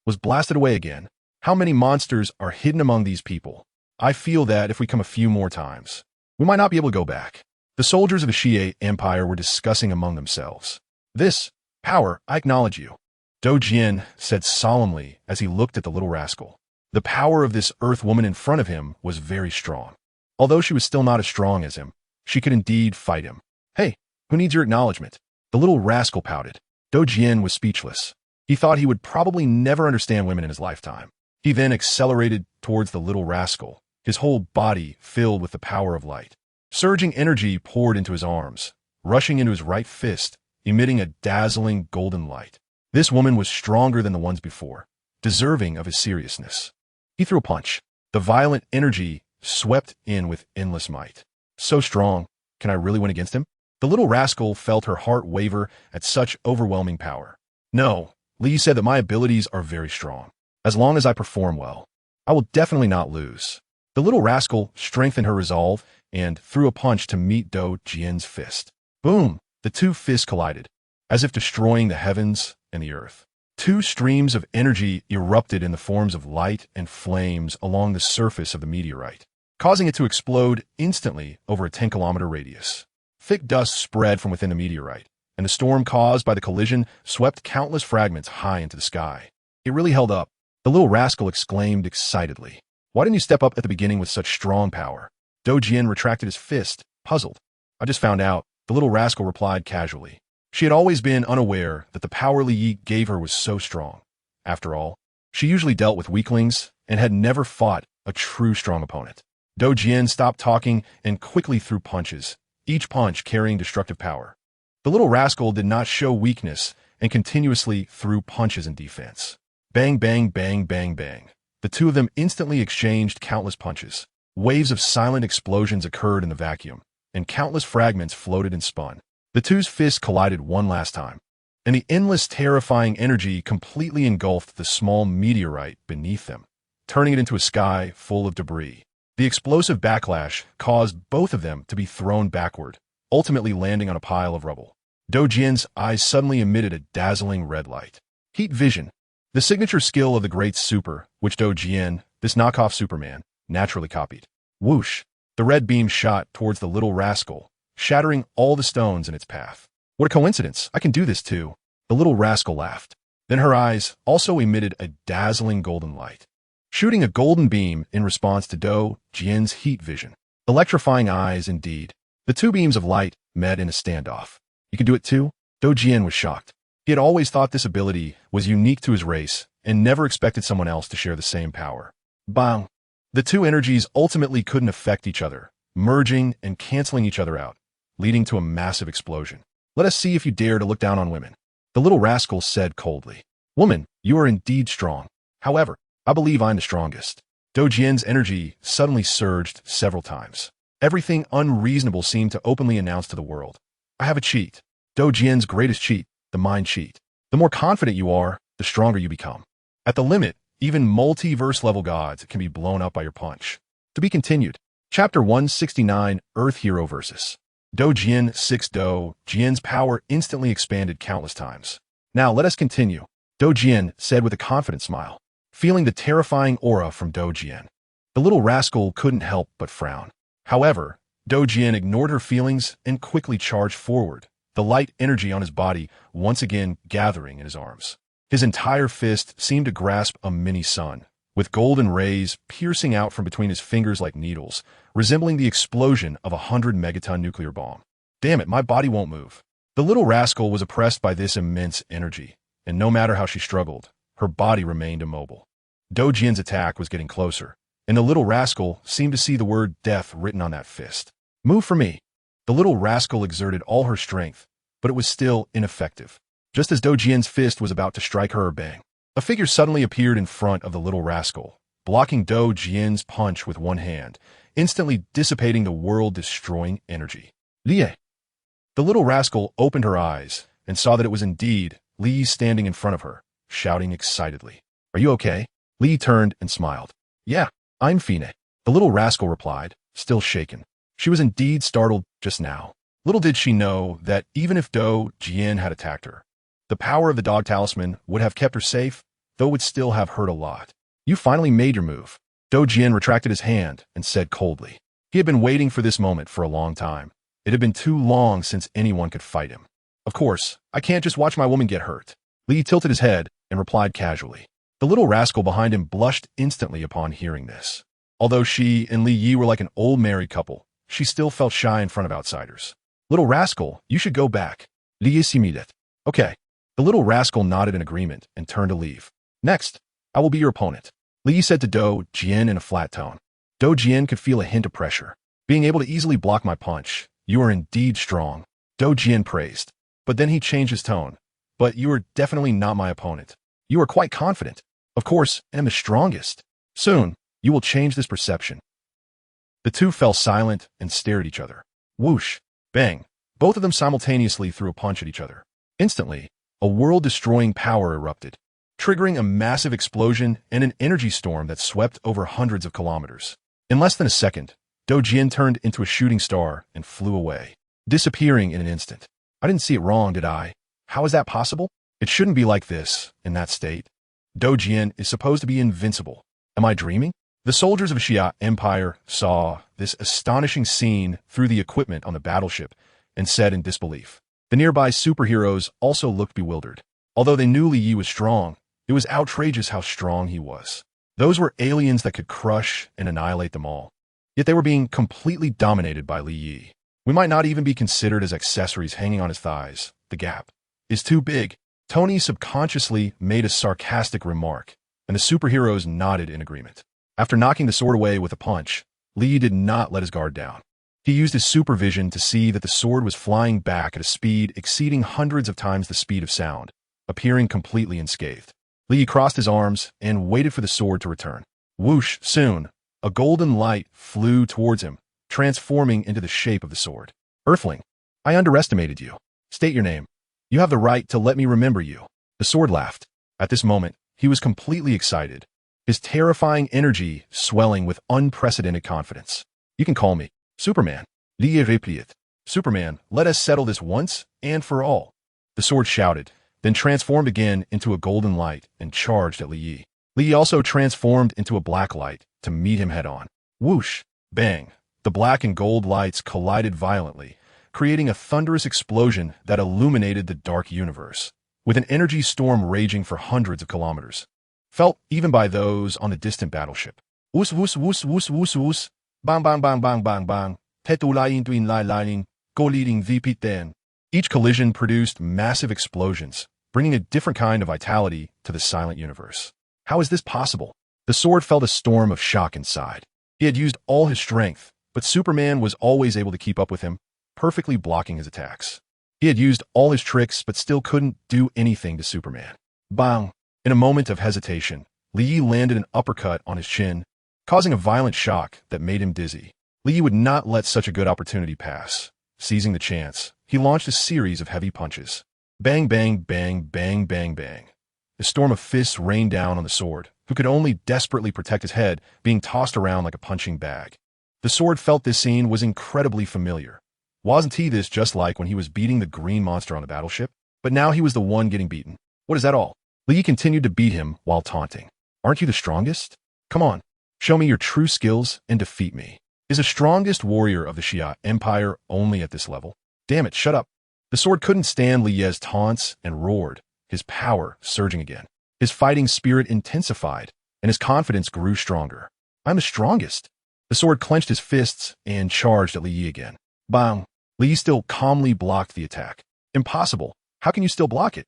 was blasted away again. How many monsters are hidden among these people? I feel that if we come a few more times, we might not be able to go back. The soldiers of the Xia Empire were discussing among themselves. This power, I acknowledge you. Jian said solemnly as he looked at the little rascal. The power of this earth woman in front of him was very strong. Although she was still not as strong as him, she could indeed fight him. Hey, who needs your acknowledgement? The little rascal pouted. Jian was speechless. He thought he would probably never understand women in his lifetime. He then accelerated towards the little rascal, his whole body filled with the power of light. Surging energy poured into his arms, rushing into his right fist, emitting a dazzling golden light. This woman was stronger than the ones before, deserving of his seriousness. He threw a punch. The violent energy swept in with endless might. So strong, can I really win against him? The little rascal felt her heart waver at such overwhelming power. No, Li said that my abilities are very strong. As long as I perform well, I will definitely not lose. The little rascal strengthened her resolve and threw a punch to meet Jian's fist. Boom! The two fists collided, as if destroying the heavens and the earth. Two streams of energy erupted in the forms of light and flames along the surface of the meteorite, causing it to explode instantly over a 10-kilometer radius. Thick dust spread from within the meteorite, and the storm caused by the collision swept countless fragments high into the sky. It really held up. The little rascal exclaimed excitedly. Why didn't you step up at the beginning with such strong power? Do Jian retracted his fist, puzzled. I just found out, the little rascal replied casually. She had always been unaware that the power Li Yi gave her was so strong. After all, she usually dealt with weaklings and had never fought a true strong opponent. Do Jian stopped talking and quickly threw punches, each punch carrying destructive power. The little rascal did not show weakness and continuously threw punches in defense. Bang, bang, bang, bang, bang. The two of them instantly exchanged countless punches. Waves of silent explosions occurred in the vacuum, and countless fragments floated and spun. The two's fists collided one last time, and the endless, terrifying energy completely engulfed the small meteorite beneath them, turning it into a sky full of debris. The explosive backlash caused both of them to be thrown backward, ultimately landing on a pile of rubble. Do Jian's eyes suddenly emitted a dazzling red light. Heat vision, the signature skill of the great super, which Do Jian, this knockoff Superman, naturally copied. Whoosh! The red beam shot towards the little rascal, shattering all the stones in its path. What a coincidence! I can do this too. The little rascal laughed. Then her eyes also emitted a dazzling golden light, shooting a golden beam in response to Do Jian's heat vision. Electrifying eyes indeed. The two beams of light met in a standoff. You can do it too? Do Jian was shocked. He had always thought this ability was unique to his race and never expected someone else to share the same power. Bang! The two energies ultimately couldn't affect each other, merging and canceling each other out, leading to a massive explosion. Let us see if you dare to look down on women. The little rascal said coldly. Woman, you are indeed strong. However, I believe I'm the strongest. Do Jian's energy suddenly surged several times. Everything unreasonable seemed to openly announce to the world. I have a cheat. Do Jian's greatest cheat, the mind cheat. The more confident you are, the stronger you become. At the limit, even multiverse-level gods can be blown up by your punch. To be continued. Chapter 169, Earth Hero Versus. Do Jian 6. Do Jian's power instantly expanded countless times. Now let us continue. Do Jian said with a confident smile, feeling the terrifying aura from Do Jian. The little rascal couldn't help but frown. However, Do Jian ignored her feelings and quickly charged forward, the light energy on his body once again gathering in his arms. His entire fist seemed to grasp a mini-sun, with golden rays piercing out from between his fingers like needles, resembling the explosion of 100-megaton nuclear bomb. Damn it, my body won't move. The little rascal was oppressed by this immense energy, and no matter how she struggled, her body remained immobile. Do Jian's attack was getting closer, and the little rascal seemed to see the word death written on that fist. Move for me. The little rascal exerted all her strength, but it was still ineffective. Just as Do Jian's fist was about to strike her, bang, a figure suddenly appeared in front of the little rascal, blocking Do Jian's punch with one hand, instantly dissipating the world-destroying energy. Li. The little rascal opened her eyes and saw that it was indeed Li standing in front of her, shouting excitedly. Are you okay? Li turned and smiled. Yeah, I'm fine. The little rascal replied, still shaken. She was indeed startled just now. Little did she know that even if Do Jian had attacked her, the power of the dog talisman would have kept her safe, though it would still have hurt a lot. You finally made your move. Do Jian retracted his hand and said coldly. He had been waiting for this moment for a long time. It had been too long since anyone could fight him. Of course, I can't just watch my woman get hurt. Li tilted his head and replied casually. The little rascal behind him blushed instantly upon hearing this. Although she and Li Yi were like an old married couple, she still felt shy in front of outsiders. Little rascal, you should go back. Li Yi similed. Okay. The little rascal nodded in agreement and turned to leave. Next, I will be your opponent. Li Yi said to Do Jian in a flat tone. Do Jian could feel a hint of pressure. Being able to easily block my punch. You are indeed strong. Do Jian praised. But then he changed his tone. But you are definitely not my opponent. You are quite confident. Of course, I am the strongest. Soon, you will change this perception. The two fell silent and stared at each other. Whoosh! Bang! Both of them simultaneously threw a punch at each other. Instantly, a world-destroying power erupted, triggering a massive explosion and an energy storm that swept over hundreds of kilometers. In less than a second, Do Jian turned into a shooting star and flew away, disappearing in an instant. I didn't see it wrong, did I? How is that possible? It shouldn't be like this, in that state. Do Jian is supposed to be invincible. Am I dreaming? The soldiers of Xia Empire saw this astonishing scene through the equipment on the battleship and said in disbelief. The nearby superheroes also looked bewildered. Although they knew Li Yi was strong, it was outrageous how strong he was. Those were aliens that could crush and annihilate them all. Yet they were being completely dominated by Li Yi. We might not even be considered as accessories hanging on his thighs. The gap is too big. Tony subconsciously made a sarcastic remark, and the superheroes nodded in agreement. After knocking the sword away with a punch, Li Yi did not let his guard down. He used his supervision to see that the sword was flying back at a speed exceeding hundreds of times the speed of sound, appearing completely unscathed. Li Yi crossed his arms and waited for the sword to return. Whoosh! Soon, a golden light flew towards him, transforming into the shape of the sword. Earthling, I underestimated you. State your name. You have the right to let me remember you. The sword laughed. At this moment, he was completely excited, his terrifying energy swelling with unprecedented confidence. You can call me Superman. Li Yi replied. Superman, let us settle this once and for all. The sword shouted, then transformed again into a golden light and charged at Li Yi. Li Yi also transformed into a black light to meet him head-on. Whoosh! Bang! The black and gold lights collided violently, creating a thunderous explosion that illuminated the dark universe, with an energy storm raging for hundreds of kilometers, felt even by those on the distant battleship. Woos woos woos woos woos woos, bang bang bang bang bang bang, tetu laing twin lai lining, go leading vpten. Each collision produced massive explosions, bringing a different kind of vitality to the silent universe. How is this possible? The sword felt a storm of shock inside. He had used all his strength, but Superman was always able to keep up with him, perfectly blocking his attacks. He had used all his tricks, but still couldn't do anything to Superman. Bang! In a moment of hesitation, Li Yi landed an uppercut on his chin, causing a violent shock that made him dizzy. Li Yi would not let such a good opportunity pass. Seizing the chance, he launched a series of heavy punches. Bang, bang, bang, bang, bang, bang. A storm of fists rained down on the sword, who could only desperately protect his head, being tossed around like a punching bag. The sword felt this scene was incredibly familiar. Wasn't he this just like when he was beating the green monster on the battleship? But now he was the one getting beaten. What is that all? Li Yi continued to beat him while taunting. Aren't you the strongest? Come on, show me your true skills and defeat me. Is the strongest warrior of the Xia Empire only at this level? Damn it, shut up. The sword couldn't stand Li Yi's taunts and roared, his power surging again. His fighting spirit intensified, and his confidence grew stronger. I'm the strongest. The sword clenched his fists and charged at Li Yi again. Bang! Li Yi still calmly blocked the attack. Impossible. How can you still block it?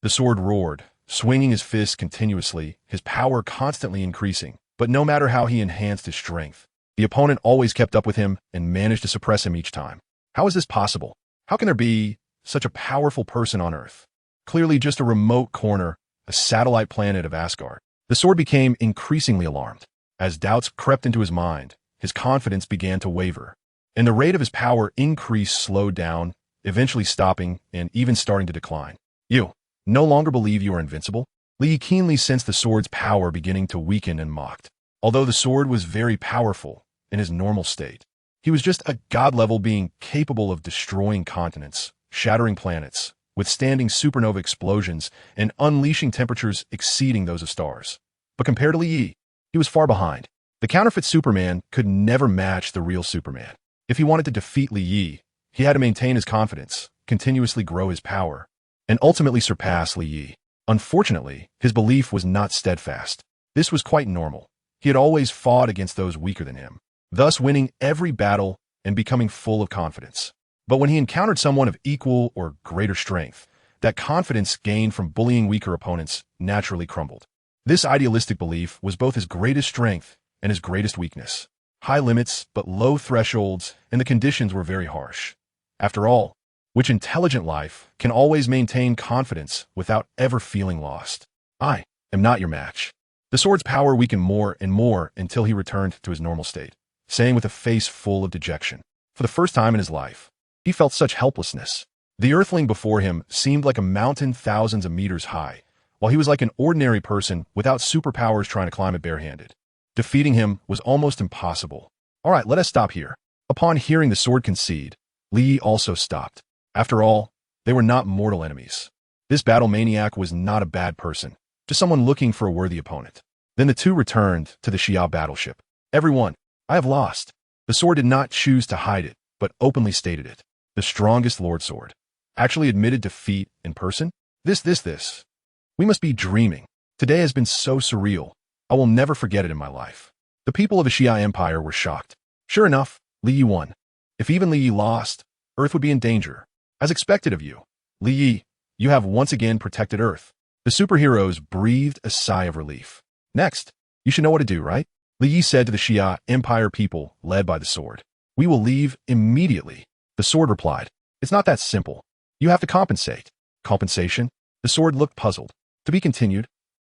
The sword roared, swinging his fists continuously, his power constantly increasing. But no matter how he enhanced his strength, the opponent always kept up with him and managed to suppress him each time. How is this possible? How can there be such a powerful person on Earth? Clearly just a remote corner, a satellite planet of Asgard. The sword became increasingly alarmed. As doubts crept into his mind, his confidence began to waver, and the rate of his power increase slowed down, eventually stopping and even starting to decline. You no longer believe you are invincible? Li Yi keenly sensed the sword's power beginning to weaken and mocked. Although the sword was very powerful in his normal state, he was just a god-level being capable of destroying continents, shattering planets, withstanding supernova explosions, and unleashing temperatures exceeding those of stars. But compared to Li Yi, he was far behind. The counterfeit Superman could never match the real Superman. If he wanted to defeat Li Yi, he had to maintain his confidence, continuously grow his power, and ultimately surpass Li Yi. Unfortunately, his belief was not steadfast. This was quite normal. He had always fought against those weaker than him, thus winning every battle and becoming full of confidence. But when he encountered someone of equal or greater strength, that confidence gained from bullying weaker opponents naturally crumbled. This idealistic belief was both his greatest strength and his greatest weakness. High limits, but low thresholds, and the conditions were very harsh. After all, which intelligent life can always maintain confidence without ever feeling lost? I am not your match. The sword's power weakened more and more until he returned to his normal state, saying with a face full of dejection. For the first time in his life, he felt such helplessness. The earthling before him seemed like a mountain thousands of meters high, while he was like an ordinary person without superpowers trying to climb it barehanded. Defeating him was almost impossible. All right, let us stop here. Upon hearing the sword concede, Li Yi also stopped. After all, they were not mortal enemies. This battle maniac was not a bad person, just someone looking for a worthy opponent. Then the two returned to the Xia battleship. Everyone, I have lost. The sword did not choose to hide it, but openly stated it. the strongest Lord Sword, actually admitted defeat in person? This. We must be dreaming. Today has been so surreal. I will never forget it in my life. The people of the Xia Empire were shocked. Sure enough, Li Yi won. If even Li Yi lost, Earth would be in danger. As expected of you, Li Yi, you have once again protected Earth. The superheroes breathed a sigh of relief. Next, you should know what to do, right? Li Yi said to the Xia Empire people led by the sword. We will leave immediately. The sword replied. It's not that simple. You have to compensate. Compensation? The sword looked puzzled. To be continued.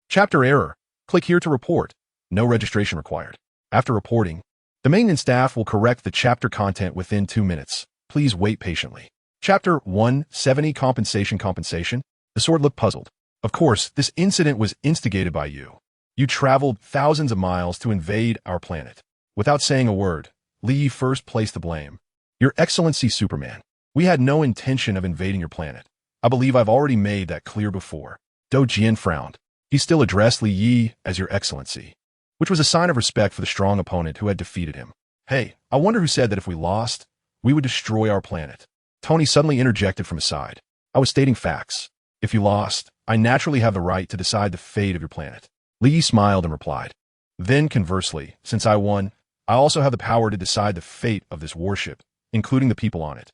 Chapter error. Click here to report. No registration required. After reporting, the maintenance staff will correct the chapter content within 2 minutes. Please wait patiently. Chapter 170 Compensation. The sword looked puzzled. Of course, this incident was instigated by you. You traveled thousands of miles to invade our planet. Without saying a word, Li Yi first placed the blame. Your Excellency Superman, we had no intention of invading your planet. I believe I've already made that clear before. Do Jian frowned. He still addressed Li Yi as Your Excellency, which was a sign of respect for the strong opponent who had defeated him. Hey, I wonder who said that if we lost, we would destroy our planet. Tony suddenly interjected from his side. I was stating facts. If you lost, I naturally have the right to decide the fate of your planet. Li Yi smiled and replied. Then, conversely, since I won, I also have the power to decide the fate of this warship, including the people on it.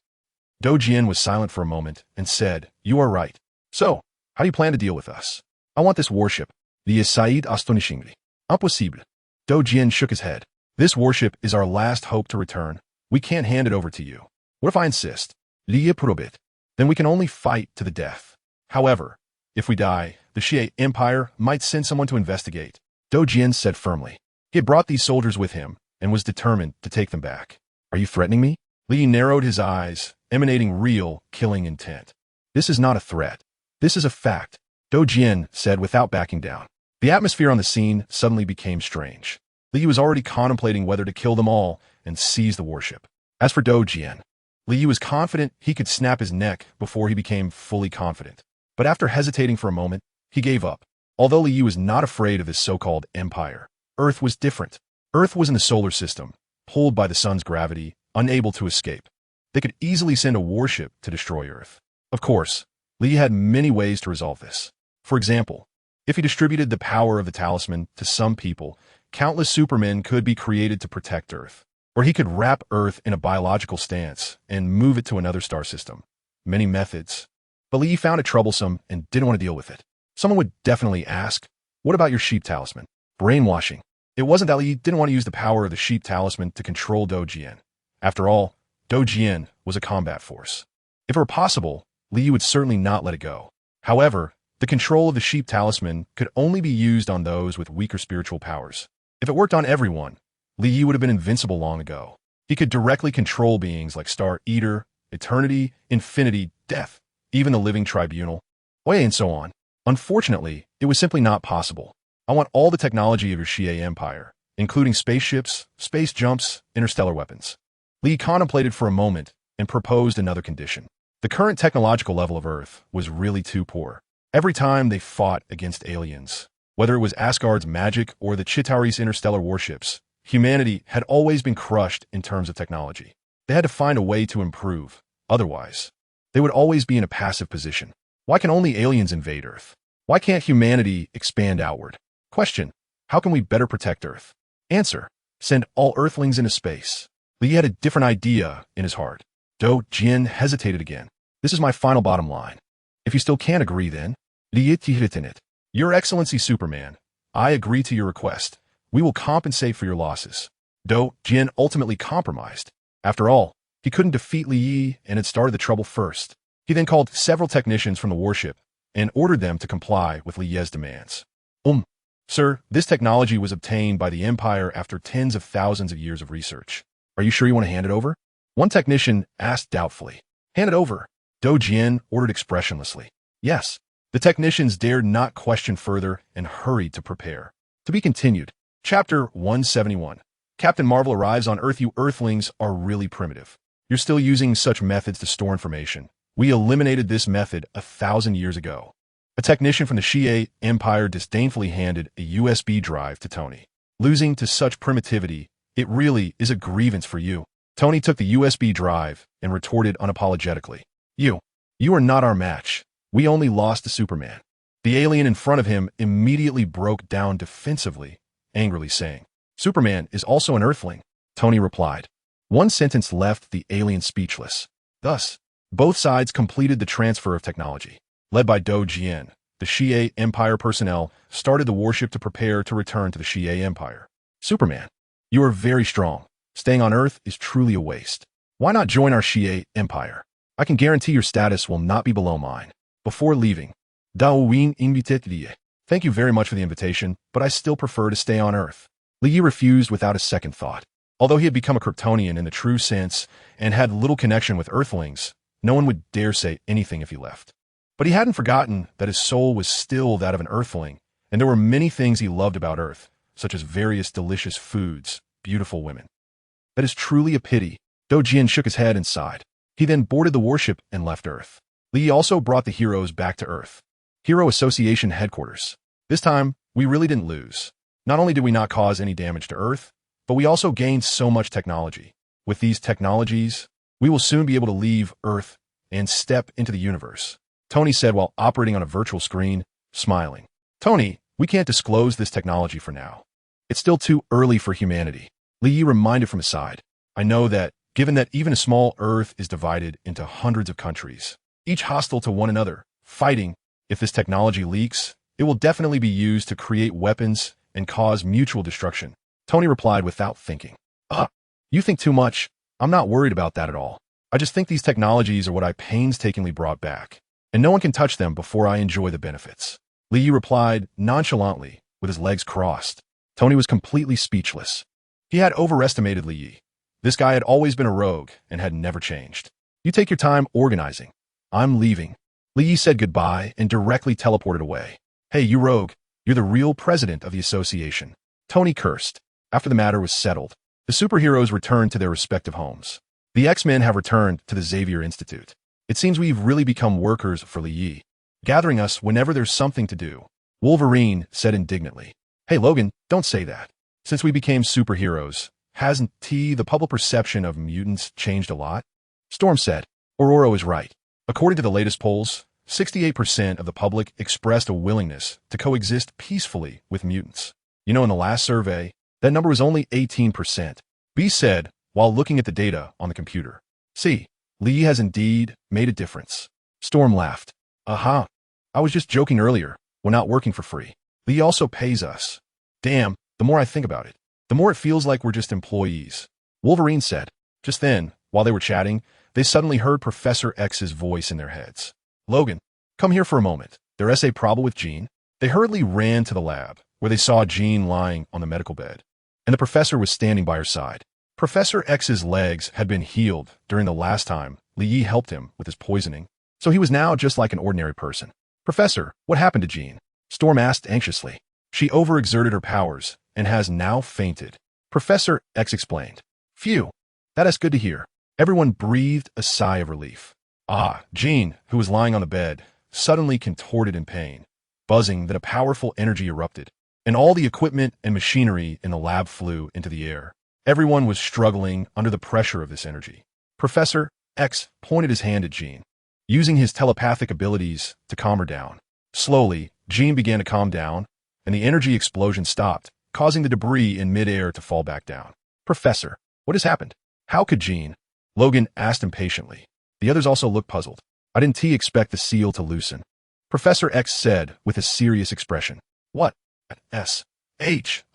Do Jian was silent for a moment and said, You are right. So, how do you plan to deal with us? I want this warship. The Saïd Astonishingly. Impossible. Do Jian shook his head. This warship is our last hope to return. We can't hand it over to you. What if I insist? Liye Probit. Then we can only fight to the death. However, if we die, the Xie Empire might send someone to investigate. Do Jian said firmly. He had brought these soldiers with him and was determined to take them back. Are you threatening me? Li narrowed his eyes, emanating real, killing intent. This is not a threat. This is a fact, Do Jian said without backing down. The atmosphere on the scene suddenly became strange. Li was already contemplating whether to kill them all and seize the warship. As for Do Jian, Li was confident he could snap his neck before he became fully confident. But after hesitating for a moment, he gave up. Although Li was not afraid of this so-called empire, Earth was different. Earth was in the solar system, pulled by the sun's gravity, unable to escape. They could easily send a warship to destroy Earth. Of course, Li had many ways to resolve this. For example, if he distributed the power of the talisman to some people, countless supermen could be created to protect Earth. Or he could wrap Earth in a biological stance and move it to another star system. Many methods. But Li found it troublesome and didn't want to deal with it. Someone would definitely ask, what about your sheep talisman? Brainwashing. It wasn't that Li didn't want to use the power of the sheep talisman to control Do Jian. After all, Do Jian was a combat force. If it were possible, Li would certainly not let it go. However, the control of the sheep talisman could only be used on those with weaker spiritual powers. If it worked on everyone, Li would have been invincible long ago. He could directly control beings like Star Eater, Eternity, Infinity, Death, even the Living Tribunal, Oye, and so on. Unfortunately, it was simply not possible. I want all the technology of your Xie Empire, including spaceships, space jumps, interstellar weapons. Li contemplated for a moment and proposed another condition. The current technological level of Earth was really too poor. Every time they fought against aliens, whether it was Asgard's magic or the Chitauri's interstellar warships, humanity had always been crushed in terms of technology. They had to find a way to improve. Otherwise, they would always be in a passive position. Why can only aliens invade Earth? Why can't humanity expand outward? Question. How can we better protect Earth? Answer. Send all Earthlings into space. Li had a different idea in his heart. Do Jian hesitated again. This is my final bottom line. If you still can't agree, then Li it. Your Excellency Superman, I agree to your request. We will compensate for your losses. Do Jian ultimately compromised. After all, he couldn't defeat Li Yi and had started the trouble first. He then called several technicians from the warship and ordered them to comply with Li Ye's demands. Sir, this technology was obtained by the Empire after tens of thousands of years of research. Are you sure you want to hand it over? One technician asked doubtfully. Hand it over. Do Jian ordered expressionlessly. Yes. The technicians dared not question further and hurried to prepare. To be continued. Chapter 171. Captain Marvel arrives on Earth. You Earthlings are really primitive. You're still using such methods to store information. We eliminated this method 1,000 years ago. A technician from the Xie Empire disdainfully handed a USB drive to Tony. Losing to such primitivity, it really is a grievance for you. Tony took the USB drive and retorted unapologetically. You are not our match. We only lost to Superman. The alien in front of him immediately broke down defensively, angrily saying, Superman is also an Earthling, Tony replied. One sentence left the alien speechless. Thus, both sides completed the transfer of technology. Led by Do Jian, the Xie Empire personnel started the warship to prepare to return to the Xie Empire. Superman, you are very strong. Staying on Earth is truly a waste. Why not join our Xie Empire? I can guarantee your status will not be below mine. Before leaving, Daowin invited Li. Thank you very much for the invitation, but I still prefer to stay on Earth. Li Yi refused without a second thought. Although he had become a Kryptonian in the true sense and had little connection with Earthlings, no one would dare say anything if he left. But he hadn't forgotten that his soul was still that of an Earthling, and there were many things he loved about Earth, such as various delicious foods, beautiful women. That is truly a pity. Do Jian shook his head and sighed. He then boarded the warship and left Earth. Li also brought the heroes back to Earth. Hero Association headquarters. This time, we really didn't lose. Not only did we not cause any damage to Earth, but we also gained so much technology. With these technologies, we will soon be able to leave Earth and step into the universe, Tony said while operating on a virtual screen, smiling. Tony, we can't disclose this technology for now. It's still too early for humanity. Li Yi reminded from his side. I know that, given that even a small Earth is divided into hundreds of countries, each hostile to one another, fighting, if this technology leaks, it will definitely be used to create weapons and cause mutual destruction, Tony replied without thinking. You think too much. I'm not worried about that at all. I just think these technologies are what I painstakingly brought back, and no one can touch them before I enjoy the benefits. Li Yi replied nonchalantly, with his legs crossed. Tony was completely speechless. He had overestimated Li Yi. This guy had always been a rogue and had never changed. You take your time organizing. I'm leaving. Li Yi said goodbye and directly teleported away. Hey, you rogue, you're the real president of the association. Tony cursed. After the matter was settled, the superheroes returned to their respective homes. The X-Men have returned to the Xavier Institute. It seems we've really become workers for Li Yi, gathering us whenever there's something to do. Wolverine said indignantly. Hey, Logan, don't say that. Since we became superheroes, hasn't the public perception of mutants changed a lot? Storm said. Aurora is right. According to the latest polls, 68% of the public expressed a willingness to coexist peacefully with mutants. You know, in the last survey, that number was only 18%. B said, while looking at the data on the computer. See, Li has indeed made a difference. Storm laughed. I was just joking earlier. We're not working for free. Li also pays us. Damn, the more I think about it, the more it feels like we're just employees. Wolverine said. Just then, while they were chatting, they suddenly heard Professor X's voice in their heads. Logan, come here for a moment. Their essay problem with Jean? They hurriedly ran to the lab, where they saw Jean lying on the medical bed, and the professor was standing by her side. Professor X's legs had been healed during the last time Li Yi helped him with his poisoning, so he was now just like an ordinary person. Professor, what happened to Jean? Storm asked anxiously. She overexerted her powers and has now fainted. Professor X explained. Phew, that is good to hear. Everyone breathed a sigh of relief. Jean, who was lying on the bed, suddenly contorted in pain, buzzing that a powerful energy erupted, and all the equipment and machinery in the lab flew into the air. Everyone was struggling under the pressure of this energy. Professor X pointed his hand at Jean, using his telepathic abilities to calm her down. Slowly, Jean began to calm down, and the energy explosion stopped, causing the debris in midair to fall back down. Professor, what has happened? How could Jean? Logan asked impatiently. The others also looked puzzled. I didn't expect the seal to loosen. Professor X said with a serious expression. What? S-H-I-E-L-D.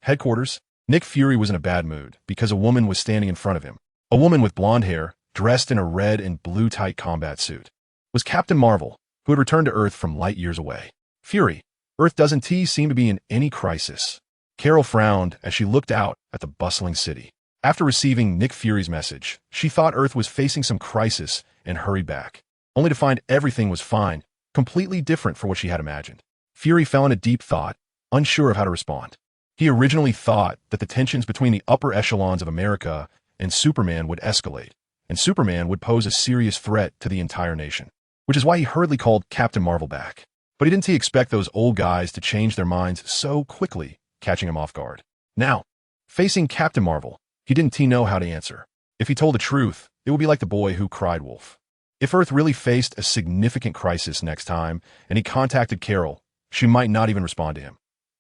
Headquarters. Nick Fury was in a bad mood because a woman was standing in front of him. A woman with blonde hair, dressed in a red and blue tight combat suit. Was Captain Marvel, who had returned to Earth from light years away. Fury, Earth doesn't seem to be in any crisis. Carol frowned as she looked out at the bustling city. After receiving Nick Fury's message, she thought Earth was facing some crisis and hurried back, only to find everything was fine, completely different from what she had imagined. Fury fell into deep thought, unsure of how to respond. He originally thought that the tensions between the upper echelons of America and Superman would escalate, and Superman would pose a serious threat to the entire nation, which is why he hurriedly called Captain Marvel back. But he didn't expect those old guys to change their minds so quickly, catching him off guard. Now, facing Captain Marvel, He didn't know how to answer. If he told the truth, it would be like the boy who cried wolf. If Earth really faced a significant crisis next time and he contacted Carol, she might not even respond to him.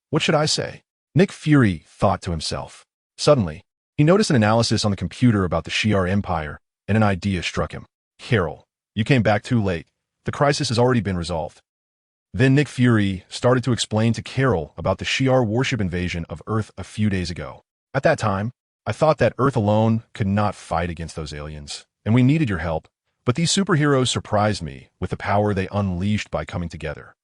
What should I say? Nick Fury thought to himself. Suddenly, he noticed an analysis on the computer about the Shi'ar Empire, and an idea struck him. Carol, you came back too late. The crisis has already been resolved. Then Nick Fury started to explain to Carol about the Shi'ar warship invasion of Earth a few days ago. At that time, I thought that Earth alone could not fight against those aliens, and we needed your help, but these superheroes surprised me with the power they unleashed by coming together.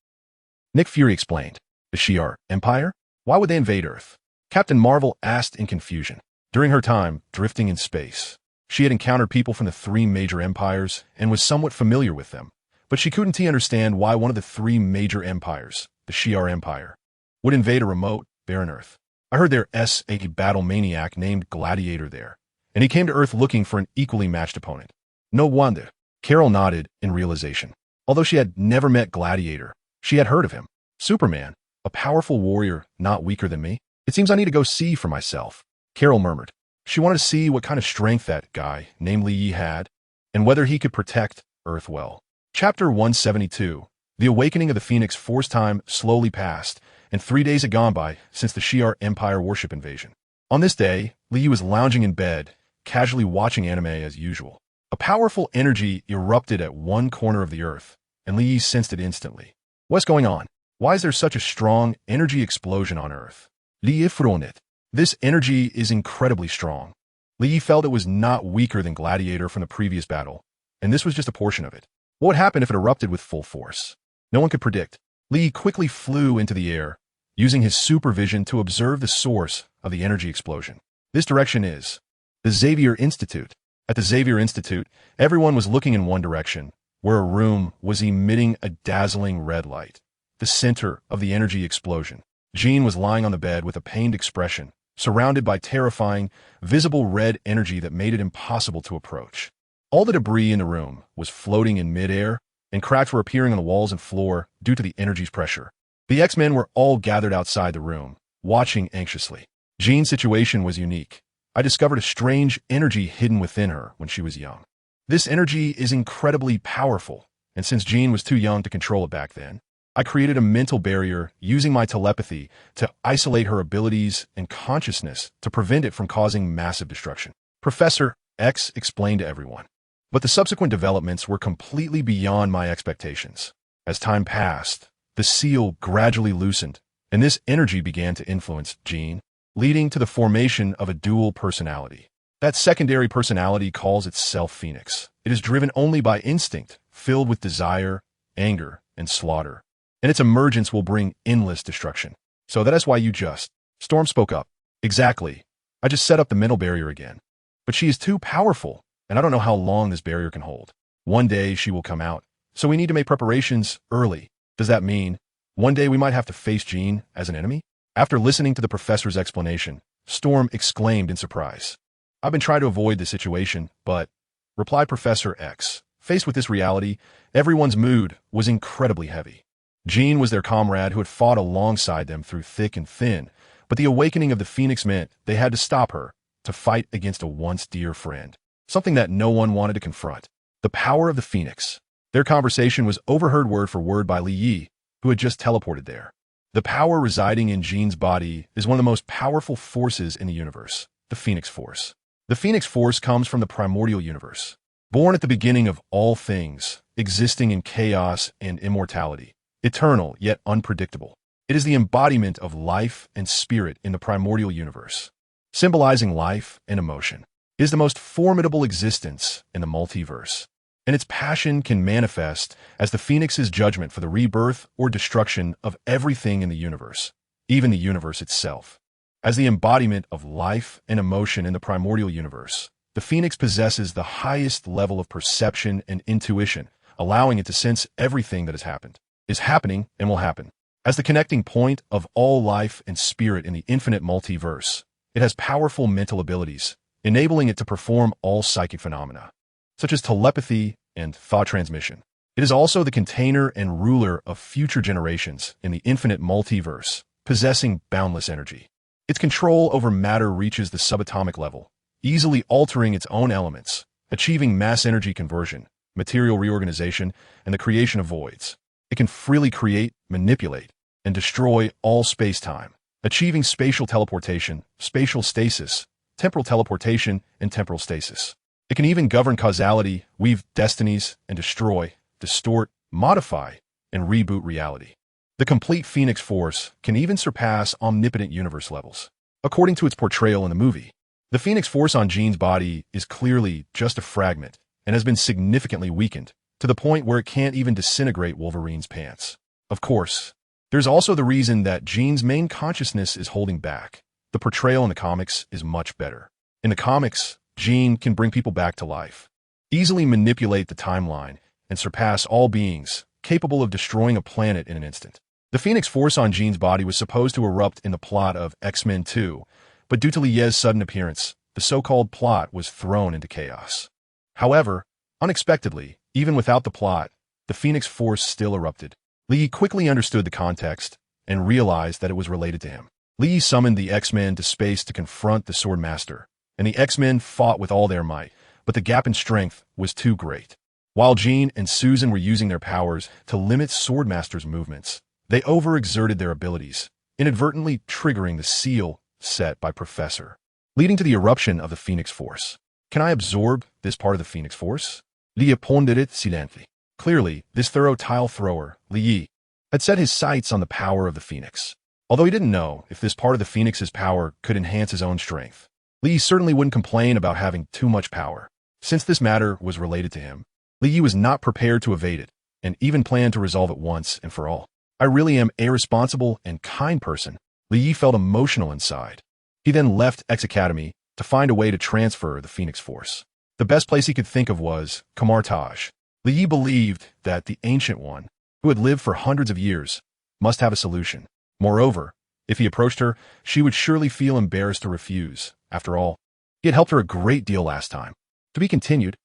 Nick Fury explained. The Shi'ar Empire? Why would they invade Earth? Captain Marvel asked in confusion. During her time drifting in space, she had encountered people from the three major empires and was somewhat familiar with them, but she couldn't understand why one of the three major empires, the Shi'ar Empire, would invade a remote, barren Earth. I heard there's a battle maniac named Gladiator there, and he came to Earth looking for an equally matched opponent. No wonder. Carol nodded in realization. Although she had never met Gladiator, she had heard of him. Superman, a powerful warrior not weaker than me. It seems I need to go see for myself. Carol murmured. She wanted to see what kind of strength that guy, namely Yi, had, and whether he could protect Earth well. Chapter 172. The awakening of the Phoenix Force. Time slowly passed, and 3 days had gone by since the Shi'ar Empire warship invasion. On this day, Li was lounging in bed, casually watching anime as usual. A powerful energy erupted at one corner of the Earth, and Li sensed it instantly. What's going on? Why is there such a strong energy explosion on Earth? Li frowned it. This energy is incredibly strong. Li felt it was not weaker than Gladiator from the previous battle, and this was just a portion of it. What would happen if it erupted with full force? No one could predict. Li quickly flew into the air, using his supervision to observe the source of the energy explosion. This direction is the Xavier Institute. At the Xavier Institute, everyone was looking in one direction, where a room was emitting a dazzling red light, the center of the energy explosion. Jean was lying on the bed with a pained expression, surrounded by terrifying, visible red energy that made it impossible to approach. All the debris in the room was floating in midair, and cracks were appearing on the walls and floor due to the energy's pressure. The X-Men were all gathered outside the room, watching anxiously. Jean's situation was unique. I discovered a strange energy hidden within her when she was young. This energy is incredibly powerful, and since Jean was too young to control it back then, I created a mental barrier using my telepathy to isolate her abilities and consciousness to prevent it from causing massive destruction. Professor X explained to everyone. But the subsequent developments were completely beyond my expectations. As time passed, the seal gradually loosened, and this energy began to influence Jean, leading to the formation of a dual personality. That secondary personality calls itself Phoenix. It is driven only by instinct, filled with desire, anger, and slaughter. And its emergence will bring endless destruction. So that is why you just... Storm spoke up. Exactly. I just set up the mental barrier again. But she is too powerful, and I don't know how long this barrier can hold. One day she will come out, so we need to make preparations early. Does that mean one day we might have to face Jean as an enemy? After listening to the professor's explanation, Storm exclaimed in surprise. I've been trying to avoid this situation, but, replied Professor X, faced with this reality, everyone's mood was incredibly heavy. Jean was their comrade who had fought alongside them through thick and thin, but the awakening of the Phoenix meant they had to stop her to fight against a once dear friend, something that no one wanted to confront. The power of the Phoenix. Their conversation was overheard word for word by Li Yi, who had just teleported there. The power residing in Jean's body is one of the most powerful forces in the universe, the Phoenix Force. The Phoenix Force comes from the primordial universe, born at the beginning of all things, existing in chaos and immortality, eternal yet unpredictable. It is the embodiment of life and spirit in the primordial universe, symbolizing life and emotion. It is the most formidable existence in the multiverse, and its passion can manifest as the Phoenix's judgment for the rebirth or destruction of everything in the universe, even the universe itself. As the embodiment of life and emotion in the primordial universe, the Phoenix possesses the highest level of perception and intuition, allowing it to sense everything that has happened, is happening, and will happen. As the connecting point of all life and spirit in the infinite multiverse, it has powerful mental abilities, enabling it to perform all psychic phenomena, such as telepathy and thought transmission. It is also the container and ruler of future generations in the infinite multiverse, possessing boundless energy. Its control over matter reaches the subatomic level, easily altering its own elements, achieving mass energy conversion, material reorganization, and the creation of voids. It can freely create, manipulate, and destroy all space-time, achieving spatial teleportation, spatial stasis, temporal teleportation, and temporal stasis. It can even govern causality, weave destinies, and destroy, distort, modify, and reboot reality. The complete Phoenix Force can even surpass omnipotent universe levels. According to its portrayal in the movie, the Phoenix Force on Jean's body is clearly just a fragment and has been significantly weakened, to the point where it can't even disintegrate Wolverine's pants. Of course, there's also the reason that Jean's main consciousness is holding back. The portrayal in the comics is much better. In the comics, Jean can bring people back to life, easily manipulate the timeline, and surpass all beings capable of destroying a planet in an instant. The Phoenix Force on Jean's body was supposed to erupt in the plot of X-Men 2, but due to Lie's sudden appearance, the so-called plot was thrown into chaos. However, unexpectedly, even without the plot, the Phoenix Force still erupted. Lie quickly understood the context and realized that it was related to him. Lie summoned the X-Men to space to confront the Sword Master, and the X-Men fought with all their might, but the gap in strength was too great. While Jean and Susan were using their powers to limit Swordmaster's movements, they overexerted their abilities, inadvertently triggering the seal set by Professor, leading to the eruption of the Phoenix Force. Can I absorb this part of the Phoenix Force? Lie pondered silently. Clearly, this thorough tile thrower, Lie, had set his sights on the power of the Phoenix. Although he didn't know if this part of the Phoenix's power could enhance his own strength, Lie certainly wouldn't complain about having too much power. Since this matter was related to him, Lie was not prepared to evade it, and even planned to resolve it once and for all. I really am a responsible and kind person. Lie felt emotional inside. He then left X Academy to find a way to transfer the Phoenix Force. The best place he could think of was Kamartaj. Lie believed that the Ancient One, who had lived for hundreds of years, must have a solution. Moreover, if he approached her, she would surely feel embarrassed to refuse. After all, he had helped her a great deal last time. To be continued.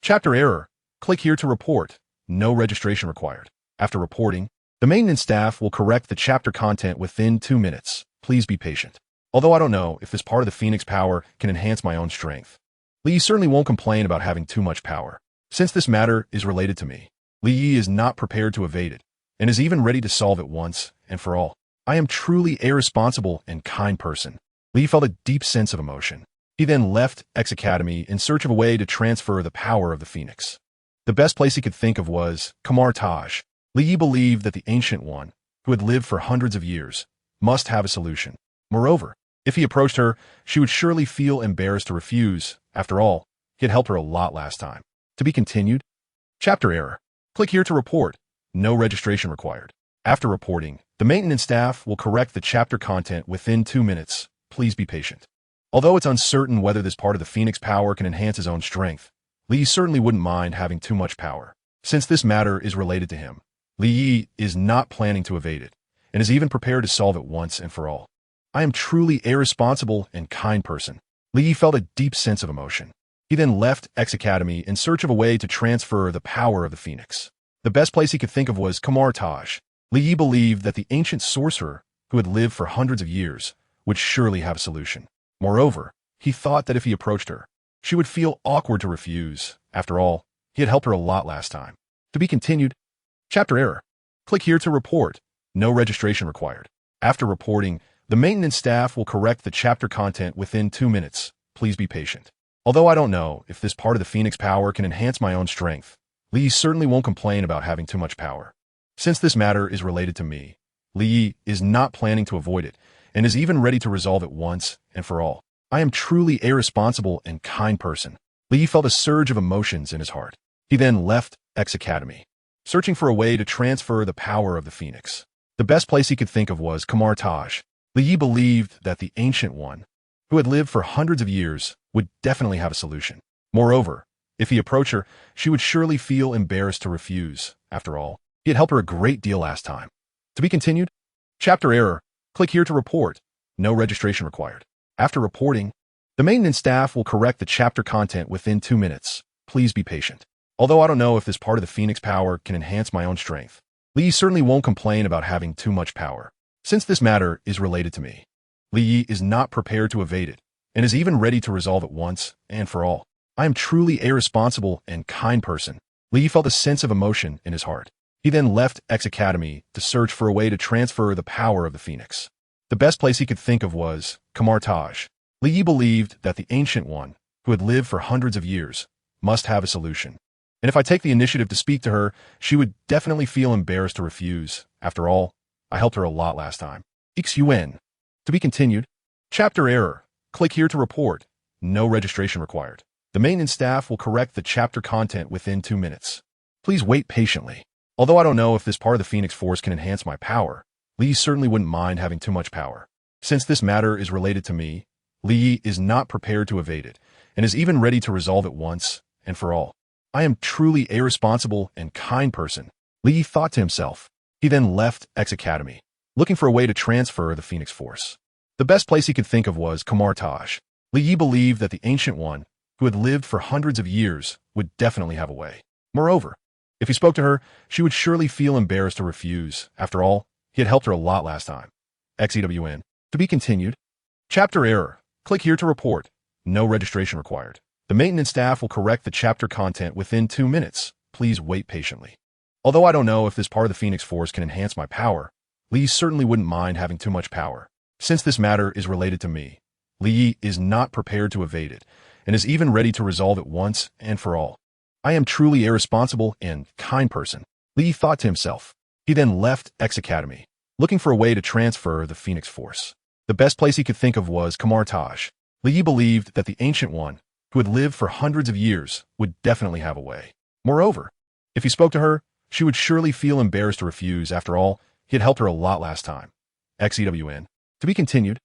Chapter error. Click here to report. No registration required. After reporting, the maintenance staff will correct the chapter content within 2 minutes. Please be patient. Although I don't know if this part of the Phoenix power can enhance my own strength, Lie certainly won't complain about having too much power. Since this matter is related to me, Lie is not prepared to evade it, and is even ready to solve it once and for all. I am truly a responsible and kind person. Lie felt a deep sense of emotion. He then left X Academy in search of a way to transfer the power of the Phoenix. The best place he could think of was Kamartaj. Lie believed that the Ancient One, who had lived for hundreds of years, must have a solution. Moreover, if he approached her, she would surely feel embarrassed to refuse. After all, he had helped her a lot last time. To be continued. Chapter error. Click here to report. No registration required. After reporting, the maintenance staff will correct the chapter content within 2 minutes. Please be patient. Although it's uncertain whether this part of the Phoenix power can enhance his own strength, Lie certainly wouldn't mind having too much power. Since this matter is related to him, Lie is not planning to evade it, and is even prepared to solve it once and for all. I am truly a responsible and kind person. Lie felt a deep sense of emotion. He then left X Academy in search of a way to transfer the power of the Phoenix. The best place he could think of was Kamartaj. Lie believed that the ancient sorcerer, who had lived for hundreds of years, would surely have a solution. Moreover, he thought that if he approached her, she would feel awkward to refuse. After all, he had helped her a lot last time. To be continued. Chapter error. Click here to report. No registration required. After reporting, the maintenance staff will correct the chapter content within 2 minutes. Please be patient. Although I don't know if this part of the Phoenix power can enhance my own strength, Lie certainly won't complain about having too much power. Since this matter is related to me, Lie is not planning to avoid it, and is even ready to resolve it once and for all. I am truly a responsible and kind person. Lie felt a surge of emotions in his heart. He then left X Academy, searching for a way to transfer the power of the Phoenix. The best place he could think of was Kamartaj. Lie believed that the Ancient One, who had lived for hundreds of years, would definitely have a solution. Moreover, if he approached her, she would surely feel embarrassed to refuse. After all, he had helped her a great deal last time. To be continued. Chapter error. Click here to report. No registration required. After reporting, the maintenance staff will correct the chapter content within 2 minutes. Please be patient. Although I don't know if this part of the Phoenix power can enhance my own strength, Lie certainly won't complain about having too much power. Since this matter is related to me, Lie is not prepared to evade it, and is even ready to resolve it once and for all. I am truly a responsible and kind person. Li felt a sense of emotion in his heart. He then left X Academy to search for a way to transfer the power of the Phoenix. The best place he could think of was Kamartaj. Li believed that the Ancient One, who had lived for hundreds of years, must have a solution. And if I take the initiative to speak to her, she would definitely feel embarrassed to refuse. After all, I helped her a lot last time. XUN. To be continued. Chapter error. Click here to report. No registration required. The maintenance staff will correct the chapter content within 2 minutes. Please wait patiently. Although I don't know if this part of the Phoenix Force can enhance my power, Li certainly wouldn't mind having too much power. Since this matter is related to me, Li is not prepared to evade it, and is even ready to resolve it once and for all. I am truly a responsible and kind person, Li thought to himself. He then left X Academy, looking for a way to transfer the Phoenix Force. The best place he could think of was Kamartaj. Li believed that the Ancient One, who had lived for hundreds of years, would definitely have a way. Moreover, if he spoke to her, she would surely feel embarrassed to refuse. After all, he had helped her a lot last time. XEWN. To be continued. Chapter error. Click here to report. No registration required. The maintenance staff will correct the chapter content within 2 minutes. Please wait patiently. Although I don't know if this part of the Phoenix Force can enhance my power, Li certainly wouldn't mind having too much power. Since this matter is related to me, Li is not prepared to evade it, and is even ready to resolve it once and for all. I am truly a responsible and kind person, Li thought to himself. He then left X Academy, looking for a way to transfer the Phoenix Force. The best place he could think of was Kamartaj. Li believed that the Ancient One, who had lived for hundreds of years, would definitely have a way. Moreover, if he spoke to her, she would surely feel embarrassed to refuse. After all, he had helped her a lot last time. XEWN. To be continued.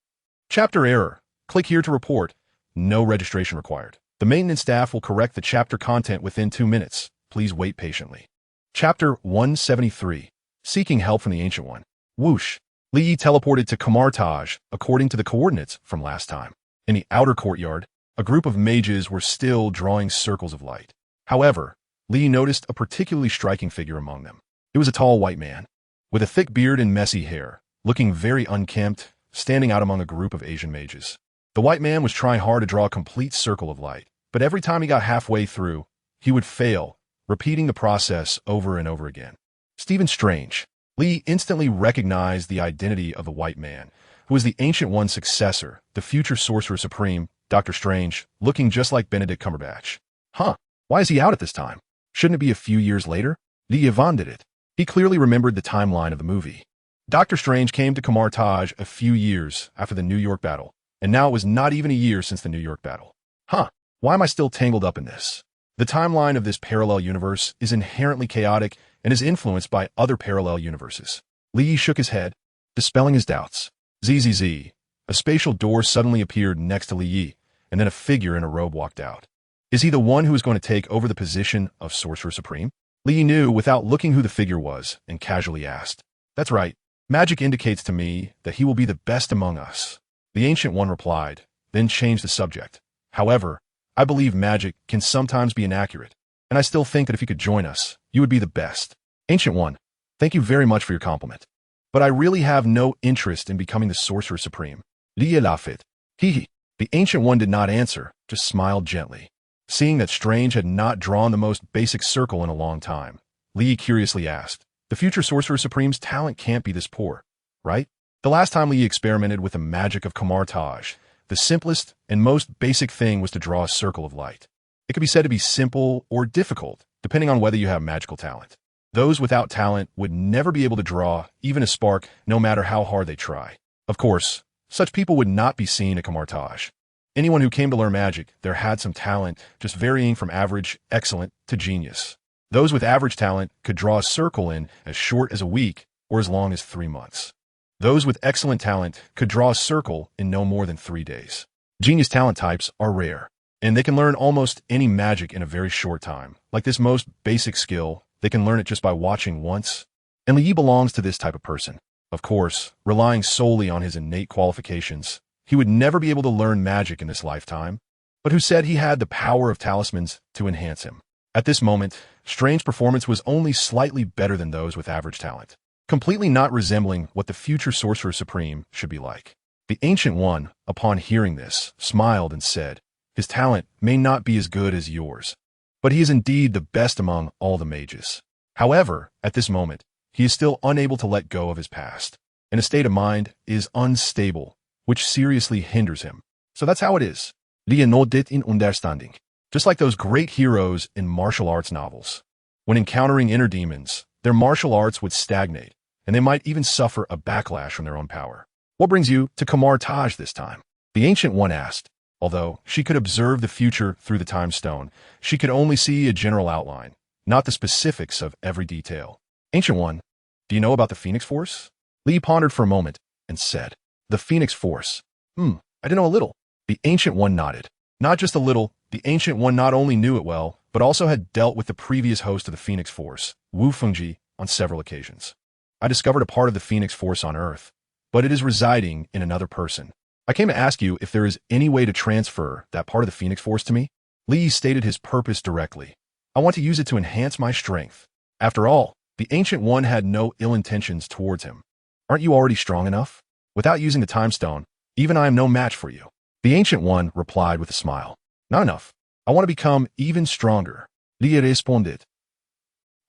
Chapter error. Click here to report. No registration required. The maintenance staff will correct the chapter content within 2 minutes. Please wait patiently. Chapter 173. Seeking help from the Ancient One. Whoosh. Li teleported to Kamartaj according to the coordinates from last time. In the outer courtyard, a group of mages were still drawing circles of light. However, Li noticed a particularly striking figure among them. It was a tall white man, with a thick beard and messy hair, looking very unkempt, standing out among a group of Asian mages. The white man was trying hard to draw a complete circle of light, but every time he got halfway through, he would fail, repeating the process over and over again. Stephen Strange. Li instantly recognized the identity of the white man, who was the Ancient One's successor, the future Sorcerer Supreme, Dr. Strange, looking just like Benedict Cumberbatch. Huh, why is he out at this time? Shouldn't it be a few years later? Li evaded it. He clearly remembered the timeline of the movie. Dr. Strange came to Kamartaj a few years after the New York battle, and now it was not even a year since the New York battle. Huh, why am I still tangled up in this? The timeline of this parallel universe is inherently chaotic and is influenced by other parallel universes. Li shook his head, dispelling his doubts. ZZZ. A spatial door suddenly appeared next to Li, and then a figure in a robe walked out. Is he the one who is going to take over the position of Sorcerer Supreme? Li knew without looking who the figure was and casually asked. That's right. Magic indicates to me that he will be the best among us. The Ancient One replied, then changed the subject. However, I believe magic can sometimes be inaccurate, and I still think that if you could join us, you would be the best. Ancient One, thank you very much for your compliment. But I really have no interest in becoming the Sorcerer Supreme. Li laughed. Hee. The Ancient One did not answer, just smiled gently. Seeing that Strange had not drawn the most basic circle in a long time, Li curiously asked, the future Sorcerer Supreme's talent can't be this poor, right? The last time Li experimented with the magic of Kamartaj, the simplest and most basic thing was to draw a circle of light. It could be said to be simple or difficult, depending on whether you have magical talent. Those without talent would never be able to draw even a spark, no matter how hard they try. Of course, such people would not be seen at Kamartaj. Anyone who came to learn magic, there had some talent, just varying from average, excellent, to genius. Those with average talent could draw a circle in as short as a week or as long as 3 months. Those with excellent talent could draw a circle in no more than 3 days. Genius talent types are rare, and they can learn almost any magic in a very short time. Like this most basic skill, they can learn it just by watching once. And Li belongs to this type of person. Of course, relying solely on his innate qualifications, he would never be able to learn magic in this lifetime, but who said he had the power of talismans to enhance him. At this moment, Strange's performance was only slightly better than those with average talent, completely not resembling what the future Sorcerer Supreme should be like. The Ancient One, upon hearing this, smiled and said, "His talent may not be as good as yours, but he is indeed the best among all the mages. However, at this moment, he is still unable to let go of his past, and his state of mind is unstable, which seriously hinders him. So that's how it is. Lie nådet in understanding." Just like those great heroes in martial arts novels. When encountering inner demons, their martial arts would stagnate, and they might even suffer a backlash from their own power. "What brings you to Kamar Taj this time?" the Ancient One asked. Although she could observe the future through the time stone, she could only see a general outline, not the specifics of every detail. "Ancient One, do you know about the Phoenix Force?" Lee pondered for a moment and said, "The Phoenix Force? I do know a little." The Ancient One nodded. Not just a little, the Ancient One not only knew it well, but also had dealt with the previous host of the Phoenix Force, Wu Fengji, on several occasions. "I discovered a part of the Phoenix Force on Earth, but it is residing in another person. I came to ask you if there is any way to transfer that part of the Phoenix Force to me." Lee stated his purpose directly. "I want to use it to enhance my strength." After all, the Ancient One had no ill intentions towards him. "Aren't you already strong enough? Without using the Time Stone, even I am no match for you." The Ancient One replied with a smile. "Not enough. I want to become even stronger." Lee responded.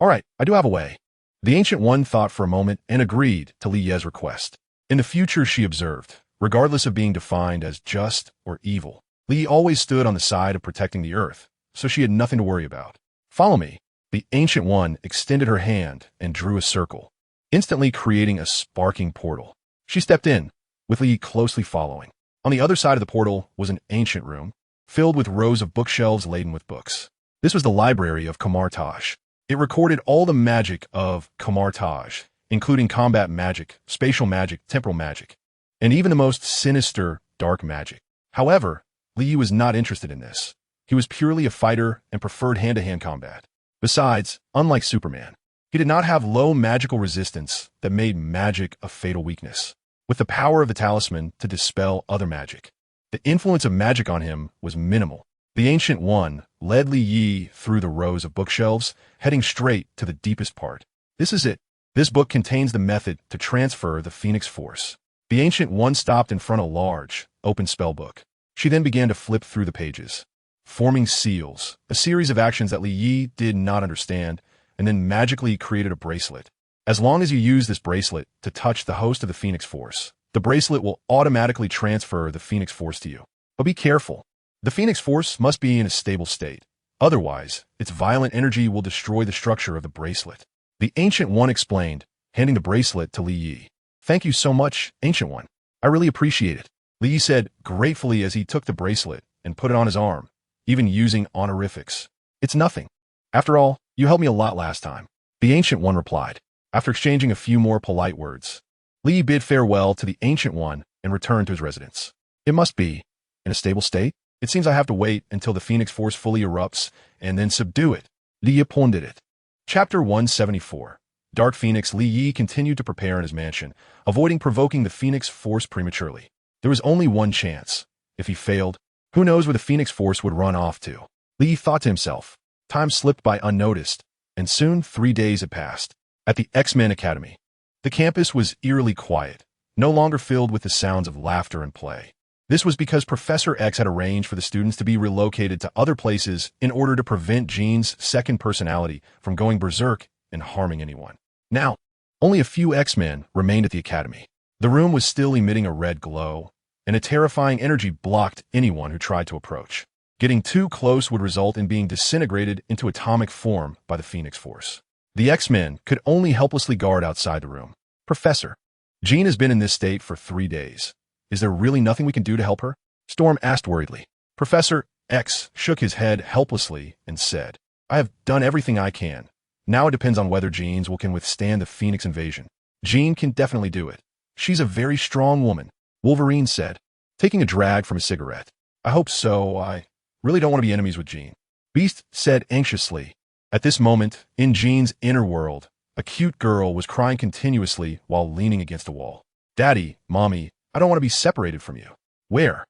"All right, I do have a way." The Ancient One thought for a moment and agreed to Li Ye's request. In the future, she observed, regardless of being defined as just or evil, Li always stood on the side of protecting the Earth, so she had nothing to worry about. "Follow me." The Ancient One extended her hand and drew a circle, instantly creating a sparking portal. She stepped in, with Li closely following. On the other side of the portal was an ancient room, filled with rows of bookshelves laden with books. This was the library of Kamar Taj. It recorded all the magic of Kamar Taj, including combat magic, spatial magic, temporal magic, and even the most sinister dark magic. However, Li was not interested in this. He was purely a fighter and preferred hand-to-hand combat. Besides, unlike Superman, he did not have low magical resistance that made magic a fatal weakness, with the power of the talisman to dispel other magic. The influence of magic on him was minimal. The Ancient One led Li Yi through the rows of bookshelves, heading straight to the deepest part. "This is it. This book contains the method to transfer the Phoenix Force." The Ancient One stopped in front of a large, open spellbook. She then began to flip through the pages, forming seals, a series of actions that Li Yi did not understand, and then magically created a bracelet. "As long as you use this bracelet to touch the host of the Phoenix Force, the bracelet will automatically transfer the Phoenix Force to you. But be careful. The Phoenix Force must be in a stable state. Otherwise, its violent energy will destroy the structure of the bracelet." The Ancient One explained, handing the bracelet to Li Yi. "Thank you so much, Ancient One. I really appreciate it," Li Yi said gratefully as he took the bracelet and put it on his arm, even using honorifics. "It's nothing. After all, you helped me a lot last time," the Ancient One replied. After exchanging a few more polite words, Li bid farewell to the Ancient One and returned to his residence. "It must be in a stable state. It seems I have to wait until the Phoenix Force fully erupts and then subdue it." Li pondered it. Chapter 174. Dark Phoenix. Li Yi continued to prepare in his mansion, avoiding provoking the Phoenix Force prematurely. There was only one chance. If he failed, who knows where the Phoenix Force would run off to? Li thought to himself. Time slipped by unnoticed, and soon 3 days had passed. At the X-Men Academy, the campus was eerily quiet, no longer filled with the sounds of laughter and play. This was because Professor X had arranged for the students to be relocated to other places in order to prevent Jean's second personality from going berserk and harming anyone. Now, only a few X-Men remained at the academy. The room was still emitting a red glow, and a terrifying energy blocked anyone who tried to approach. Getting too close would result in being disintegrated into atomic form by the Phoenix Force. The X-Men could only helplessly guard outside the room. "Professor, Jean has been in this state for 3 days. Is there really nothing we can do to help her?" Storm asked worriedly. Professor X shook his head helplessly and said, "I have done everything I can. Now it depends on whether Jean can withstand the Phoenix invasion. Jean can definitely do it. She's a very strong woman," Wolverine said, taking a drag from a cigarette. "I hope so. I really don't want to be enemies with Jean," Beast said anxiously. At this moment, in Jean's inner world, a cute girl was crying continuously while leaning against a wall. "Daddy, Mommy, I don't want to be separated from you." Where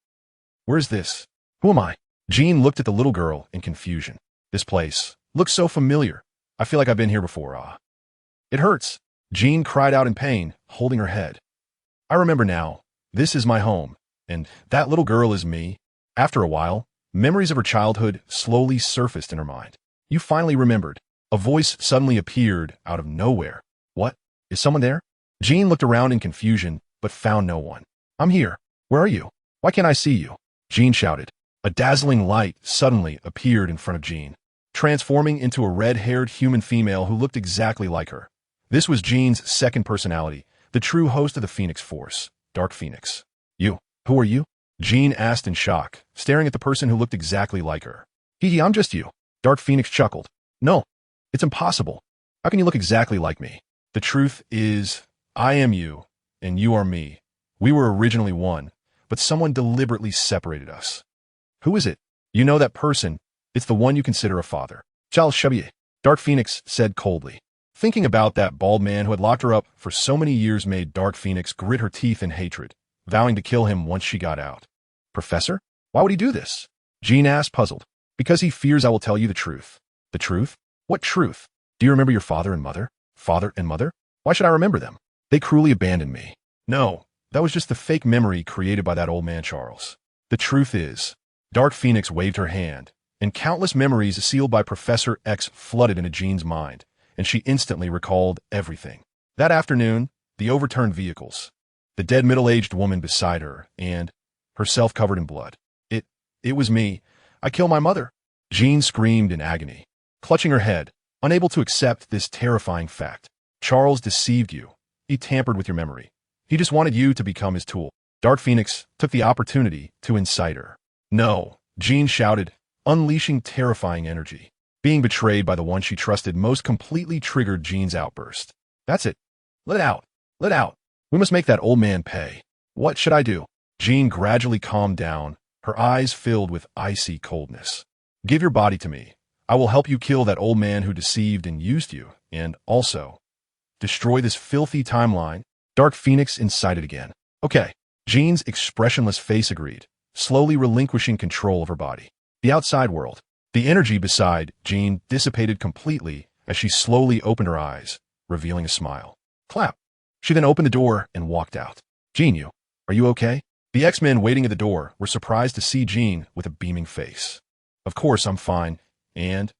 is this? Who am I?" Jean looked at the little girl in confusion. "This place looks so familiar. I feel like I've been here before. It hurts." Jean cried out in pain, holding her head. "I remember now. This is my home, and that little girl is me. After a while, memories of her childhood slowly surfaced in her mind. You finally remembered. A voice suddenly appeared out of nowhere. What? Is someone there? Jean looked around in confusion, but found no one. I'm here. Where are you? Why can't I see you? Jean shouted. A dazzling light suddenly appeared in front of Jean, transforming into a red-haired human female who looked exactly like her. This was Jean's second personality, the true host of the Phoenix Force, Dark Phoenix. You, who are you? Jean asked in shock, staring at the person who looked exactly like her. Hee, I'm just you. Dark Phoenix chuckled. No, it's impossible. How can you look exactly like me? The truth is, I am you, and you are me. We were originally one, but someone deliberately separated us. Who is it? You know that person. It's the one you consider a father. Charles Xavier, Dark Phoenix said coldly. Thinking about that bald man who had locked her up for so many years made Dark Phoenix grit her teeth in hatred, vowing to kill him once she got out. Professor? Why would he do this? Jean asked, puzzled. Because he fears I will tell you the truth. The truth? What truth? Do you remember your father and mother? Father and mother? Why should I remember them? They cruelly abandoned me. No, that was just the fake memory created by that old man Charles. The truth is, Dark Phoenix waved her hand, and countless memories sealed by Professor X flooded into Jean's mind, and she instantly recalled everything. That afternoon, the overturned vehicles, the dead middle-aged woman beside her, and herself covered in blood. It was me. I killed my mother. Jean screamed in agony, clutching her head, unable to accept this terrifying fact. Charles deceived you. He tampered with your memory. He just wanted you to become his tool. Dark Phoenix took the opportunity to incite her. No, Jean shouted, unleashing terrifying energy. Being betrayed by the one she trusted most completely triggered Jean's outburst. That's it. Let out. Let out. We must make that old man pay. What should I do? Jean gradually calmed down, her eyes filled with icy coldness. Give your body to me. I will help you kill that old man who deceived and used you, and also destroy this filthy timeline. Dark Phoenix incited again. Okay. Jean's expressionless face agreed, slowly relinquishing control of her body. The outside world. The energy beside Jean dissipated completely as she slowly opened her eyes, revealing a smile. Clap. She then opened the door and walked out. Jean, are you okay? The X-Men waiting at the door were surprised to see Jean with a beaming face. Of course, I'm fine. And?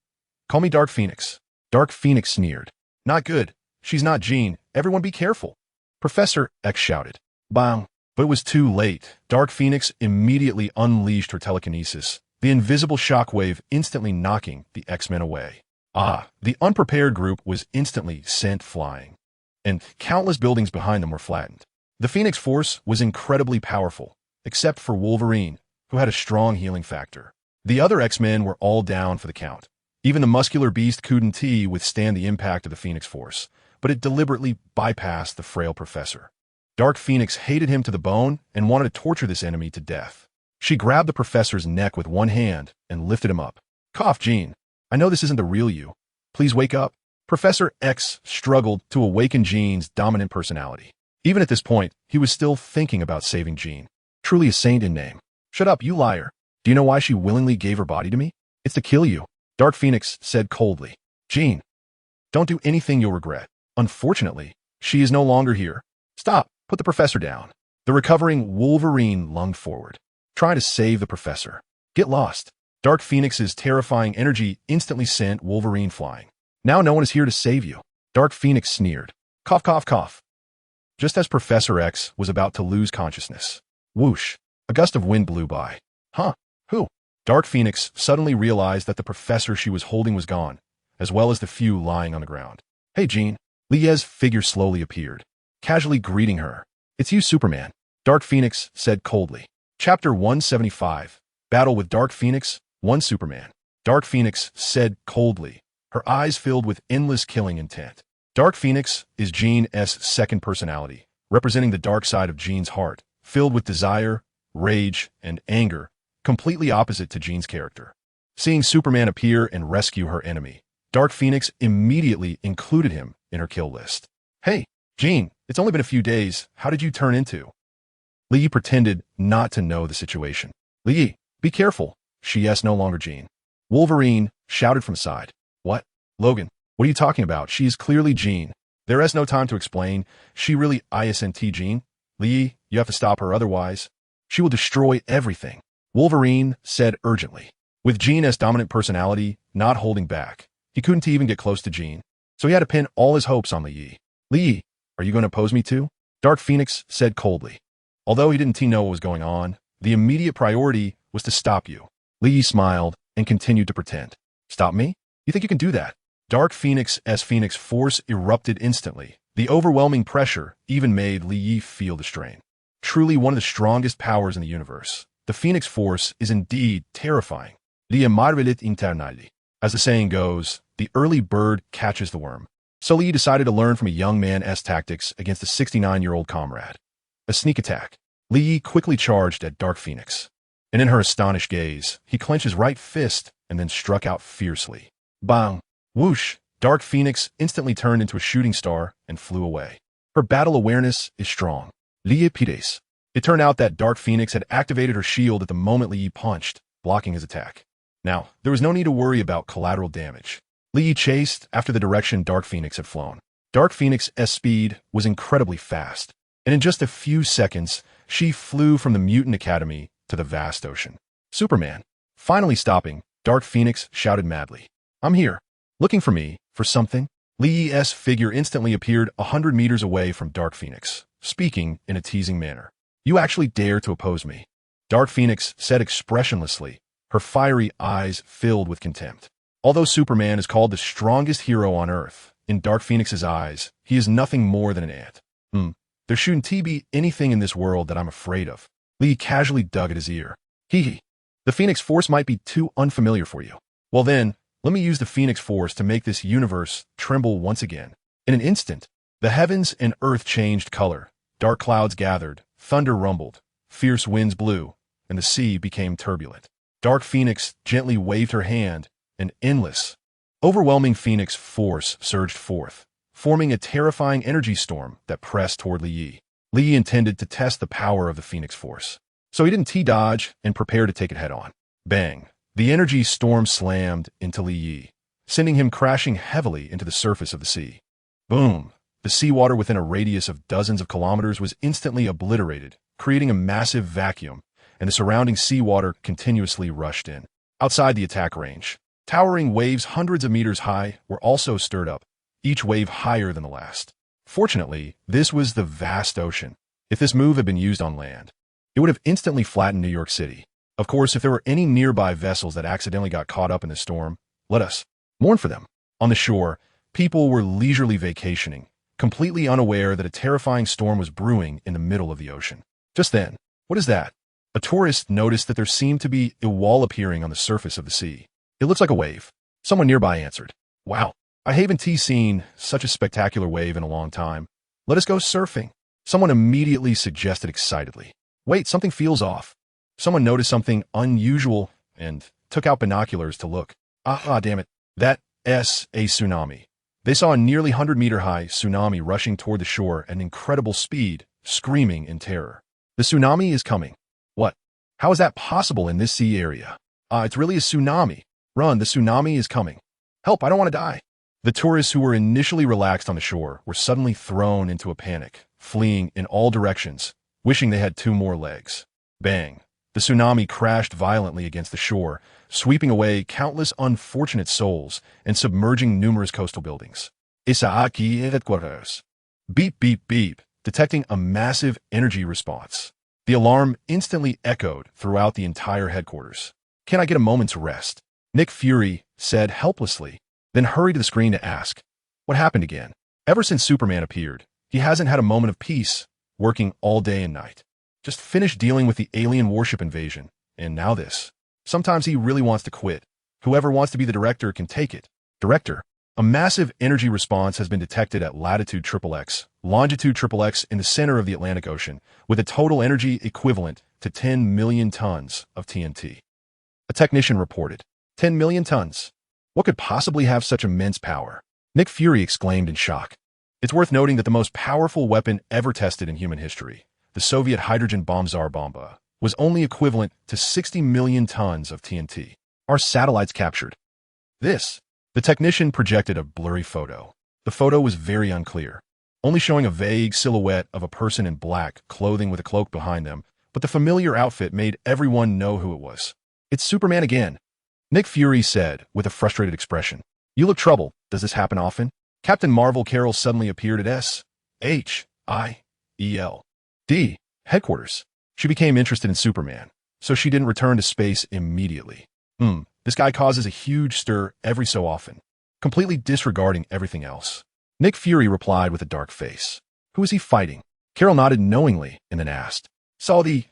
Call me Dark Phoenix. Dark Phoenix sneered. Not good. She's not Jean. Everyone be careful. Professor X shouted. Bang. But it was too late. Dark Phoenix immediately unleashed her telekinesis, the invisible shockwave instantly knocking the X-Men away. The unprepared group was instantly sent flying, and countless buildings behind them were flattened. The Phoenix Force was incredibly powerful, except for Wolverine, who had a strong healing factor. The other X-Men were all down for the count. Even the muscular beast couldn't withstand the impact of the Phoenix Force, but it deliberately bypassed the frail professor. Dark Phoenix hated him to the bone and wanted to torture this enemy to death. She grabbed the professor's neck with one hand and lifted him up. Cough, Jean. I know this isn't the real you. Please wake up. Professor X struggled to awaken Jean's dominant personality. Even at this point, he was still thinking about saving Jean. Truly a saint in name. Shut up, you liar. Do you know why she willingly gave her body to me? It's to kill you. Dark Phoenix said coldly. Jean, don't do anything you'll regret. Unfortunately, she is no longer here. Stop. Put the professor down. The recovering Wolverine lunged forward, trying to save the professor. Get lost. Dark Phoenix's terrifying energy instantly sent Wolverine flying. Now no one is here to save you. Dark Phoenix sneered. Cough, cough, cough. Just as Professor X was about to lose consciousness. Whoosh. A gust of wind blew by. Huh? Who? Dark Phoenix suddenly realized that the professor she was holding was gone, as well as the few lying on the ground. Hey, Jean. Lie's figure slowly appeared, casually greeting her. It's you, Superman. Dark Phoenix said coldly. Chapter 175. Battle with Dark Phoenix, 1 Superman. Dark Phoenix said coldly, her eyes filled with endless killing intent. Dark Phoenix is Jean's second personality, representing the dark side of Jean's heart, filled with desire, rage, and anger, completely opposite to Jean's character. Seeing Superman appear and rescue her enemy, Dark Phoenix immediately included him in her kill list. Hey, Jean, it's only been a few days. How did you turn into? Lee pretended not to know the situation. Lee, be careful. She yes, no longer Jean. Wolverine shouted from side. What? Logan, what are you talking about? She is clearly Jean. There is no time to explain. She really isn't Jean. Li, you have to stop her otherwise. She will destroy everything. Wolverine said urgently. With Jean's dominant personality, not holding back, he couldn't even get close to Jean, so he had to pin all his hopes on Li. Li, are you going to oppose me too? Dark Phoenix said coldly. Although he didn't know what was going on, the immediate priority was to stop you. Li smiled and continued to pretend. Stop me? You think you can do that? Dark Phoenix's Phoenix Force erupted instantly. The overwhelming pressure even made Li feel the strain. Truly one of the strongest powers in the universe, the Phoenix Force is indeed terrifying. Li marvelit internally. As the saying goes, the early bird catches the worm. So Li decided to learn from a young man's tactics against a 69-year-old comrade. A sneak attack. Li quickly charged at Dark Phoenix. And in her astonished gaze, he clenched his right fist and then struck out fiercely. Bang! Whoosh! Dark Phoenix instantly turned into a shooting star and flew away. Her battle awareness is strong. Li pides. It turned out that Dark Phoenix had activated her shield at the moment Li punched, blocking his attack. Now, there was no need to worry about collateral damage. Li chased after the direction Dark Phoenix had flown. Dark Phoenix's speed was incredibly fast, and in just a few seconds, she flew from the Mutant Academy to the vast ocean. Superman. Finally stopping, Dark Phoenix shouted madly. I'm here. Looking for me, for something? Li's figure instantly appeared 100 meters away from Dark Phoenix, speaking in a teasing manner. You actually dare to oppose me? Dark Phoenix said expressionlessly, her fiery eyes filled with contempt. Although Superman is called the strongest hero on Earth, in Dark Phoenix's eyes, he is nothing more than an ant. There shouldn't be anything in this world that I'm afraid of. Li casually dug at his ear. Hee. The Phoenix Force might be too unfamiliar for you. Well then, let me use the Phoenix Force to make this universe tremble once again. In an instant, the heavens and earth changed color. Dark clouds gathered, thunder rumbled, fierce winds blew, and the sea became turbulent. Dark Phoenix gently waved her hand, and endless, overwhelming Phoenix Force surged forth, forming a terrifying energy storm that pressed toward Li. Li intended to test the power of the Phoenix Force, so he didn't T-dodge and prepare to take it head-on. Bang! The energy storm slammed into Li, sending him crashing heavily into the surface of the sea. Boom! The seawater within a radius of dozens of kilometers was instantly obliterated, creating a massive vacuum, and the surrounding seawater continuously rushed in. Outside the attack range, towering waves hundreds of meters high were also stirred up, each wave higher than the last. Fortunately, this was the vast ocean. If this move had been used on land, it would have instantly flattened New York City. Of course, if there were any nearby vessels that accidentally got caught up in the storm, let us mourn for them. On the shore, people were leisurely vacationing, completely unaware that a terrifying storm was brewing in the middle of the ocean. Just then, what is that? A tourist noticed that there seemed to be a wall appearing on the surface of the sea. It looks like a wave. Someone nearby answered. Wow, I haven't seen such a spectacular wave in a long time. Let us go surfing. Someone immediately suggested excitedly. Wait, something feels off. Someone noticed something unusual and took out binoculars to look. Damn it. That's a tsunami. They saw a nearly 100-meter-high tsunami rushing toward the shore at an incredible speed, screaming in terror. The tsunami is coming. What? How is that possible in this sea area? It's really a tsunami. Run, the tsunami is coming. Help, I don't want to die. The tourists who were initially relaxed on the shore were suddenly thrown into a panic, fleeing in all directions, wishing they had 2 more legs. Bang. The tsunami crashed violently against the shore, sweeping away countless unfortunate souls and submerging numerous coastal buildings. Isaaki headquarters. Beep, beep, beep, detecting a massive energy response. The alarm instantly echoed throughout the entire headquarters. Can I get a moment's rest? Nick Fury said helplessly, then hurried to the screen to ask, what happened again? Ever since Superman appeared, he hasn't had a moment of peace, working all day and night. Just finished dealing with the alien warship invasion, and now this. Sometimes he really wants to quit. Whoever wants to be the director can take it. Director, a massive energy response has been detected at latitude XXX, longitude XXX in the center of the Atlantic Ocean, with a total energy equivalent to 10 million tons of TNT. A technician reported, 10 million tons. What could possibly have such immense power? Nick Fury exclaimed in shock. It's worth noting that the most powerful weapon ever tested in human history, the Soviet hydrogen bomb Tsar Bomba, was only equivalent to 60 million tons of TNT. Our satellites captured this. The technician projected a blurry photo. The photo was very unclear. only showing a vague silhouette of a person in black clothing with a cloak behind them, but the familiar outfit made everyone know who it was. "It's Superman again," Nick Fury said with a frustrated expression. "You look troubled. Does this happen often?" Captain Marvel Carol suddenly appeared at SHIELD headquarters. She became interested in Superman, so she didn't return to space immediately. This guy causes a huge stir every so often, completely disregarding everything else. Nick Fury replied with a dark face. "Who is he fighting?" Carol nodded knowingly and then asked. "Saw the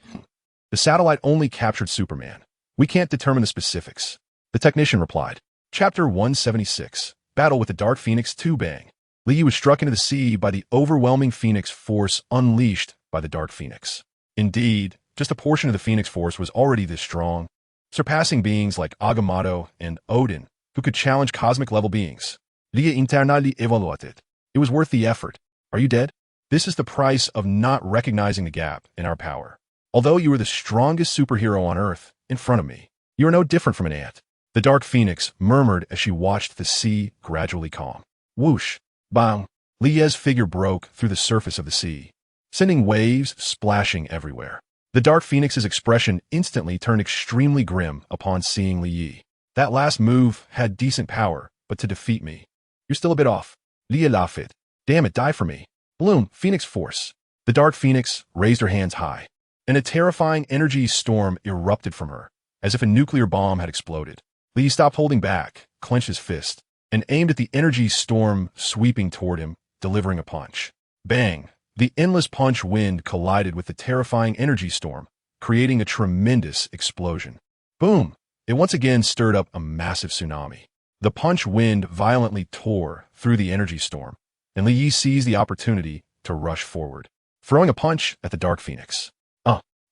satellite only captured Superman. We can't determine the specifics." The technician replied. Chapter 176, Battle with the Dark Phoenix 2 Bang. Lee was struck into the sea by the overwhelming Phoenix Force unleashed by the Dark Phoenix. Indeed, just a portion of the Phoenix Force was already this strong, surpassing beings like Agamotto and Odin, who could challenge cosmic-level beings. Lee internally evaluated. It was worth the effort. Are you dead? This is the price of not recognizing the gap in our power. Although you are the strongest superhero on Earth, in front of me, you are no different from an ant. The Dark Phoenix murmured as she watched the sea gradually calm. Whoosh! Bang! Lie's figure broke through the surface of the sea, sending waves splashing everywhere. The Dark Phoenix's expression instantly turned extremely grim upon seeing Lie. That last move had decent power, but to defeat me, you're still a bit off. Lie laughed. Damn it, die for me. Bloom, Phoenix Force. The Dark Phoenix raised her hands high, and a terrifying energy storm erupted from her, as if a nuclear bomb had exploded. Lie stopped holding back, clenched his fist, and aimed at the energy storm sweeping toward him, delivering a punch. Bang! The endless punch wind collided with the terrifying energy storm, creating a tremendous explosion. Boom! It once again stirred up a massive tsunami. The punch wind violently tore through the energy storm, and Li Yi seized the opportunity to rush forward, throwing a punch at the Dark Phoenix.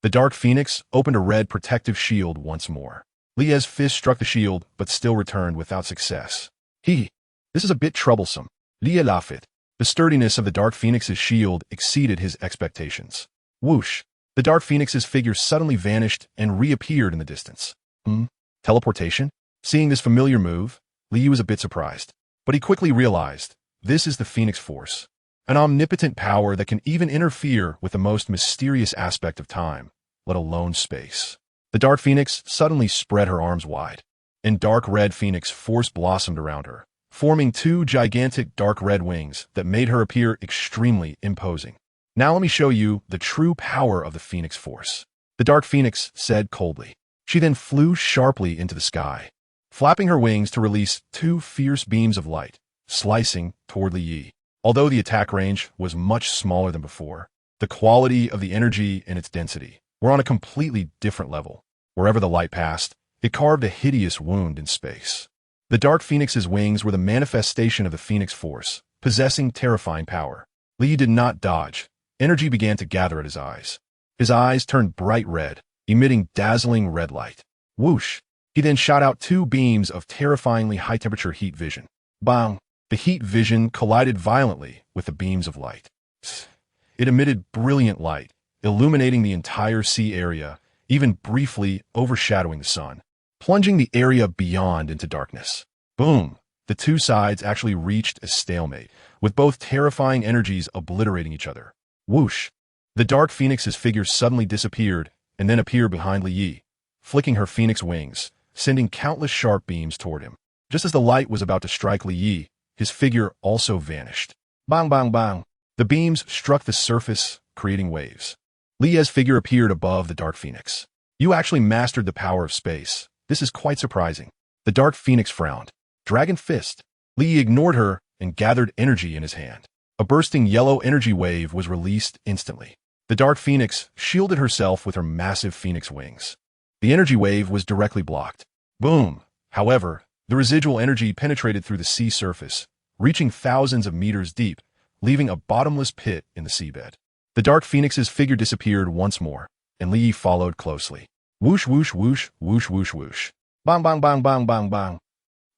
The Dark Phoenix opened a red protective shield once more. Lie's fist struck the shield, but still returned without success. This is a bit troublesome. Lie laughed. The sturdiness of the Dark Phoenix's shield exceeded his expectations. Whoosh! The Dark Phoenix's figure suddenly vanished and reappeared in the distance. Teleportation? Seeing this familiar move, Lie was a bit surprised. But he quickly realized, this is the Phoenix Force, an omnipotent power that can even interfere with the most mysterious aspect of time, let alone space. The Dark Phoenix suddenly spread her arms wide, and dark red Phoenix Force blossomed around her, forming two gigantic dark red wings that made her appear extremely imposing. Now let me show you the true power of the Phoenix Force, the Dark Phoenix said coldly. She then flew sharply into the sky, flapping her wings to release two fierce beams of light, slicing toward Li Yi. Although the attack range was much smaller than before, the quality of the energy and its density were on a completely different level. Wherever the light passed, it carved a hideous wound in space. The Dark Phoenix's wings were the manifestation of the Phoenix Force, possessing terrifying power. Li did not dodge. Energy began to gather at his eyes. His eyes turned bright red, emitting dazzling red light. Whoosh! He then shot out two beams of terrifyingly high-temperature heat vision. Bang! The heat vision collided violently with the beams of light. It emitted brilliant light, illuminating the entire sea area, even briefly overshadowing the sun, plunging the area beyond into darkness. Boom! The two sides actually reached a stalemate, with both terrifying energies obliterating each other. Whoosh! The Dark Phoenix's figure suddenly disappeared and then appeared behind Li Yi, flicking her phoenix wings, sending countless sharp beams toward him. Just as the light was about to strike Li Yi, his figure also vanished. Bang, bang, bang! The beams struck the surface, creating waves. Lie's figure appeared above the Dark Phoenix. You actually mastered the power of space. This is quite surprising. The Dark Phoenix frowned. Dragon Fist. Lie ignored her and gathered energy in his hand. A bursting yellow energy wave was released instantly. The Dark Phoenix shielded herself with her massive phoenix wings. The energy wave was directly blocked. Boom! However, the residual energy penetrated through the sea surface, reaching thousands of meters deep, leaving a bottomless pit in the seabed. The Dark Phoenix's figure disappeared once more, and Li followed closely. Whoosh, whoosh, whoosh, whoosh, whoosh, whoosh. Bang, bang, bang, bang, bang, bang.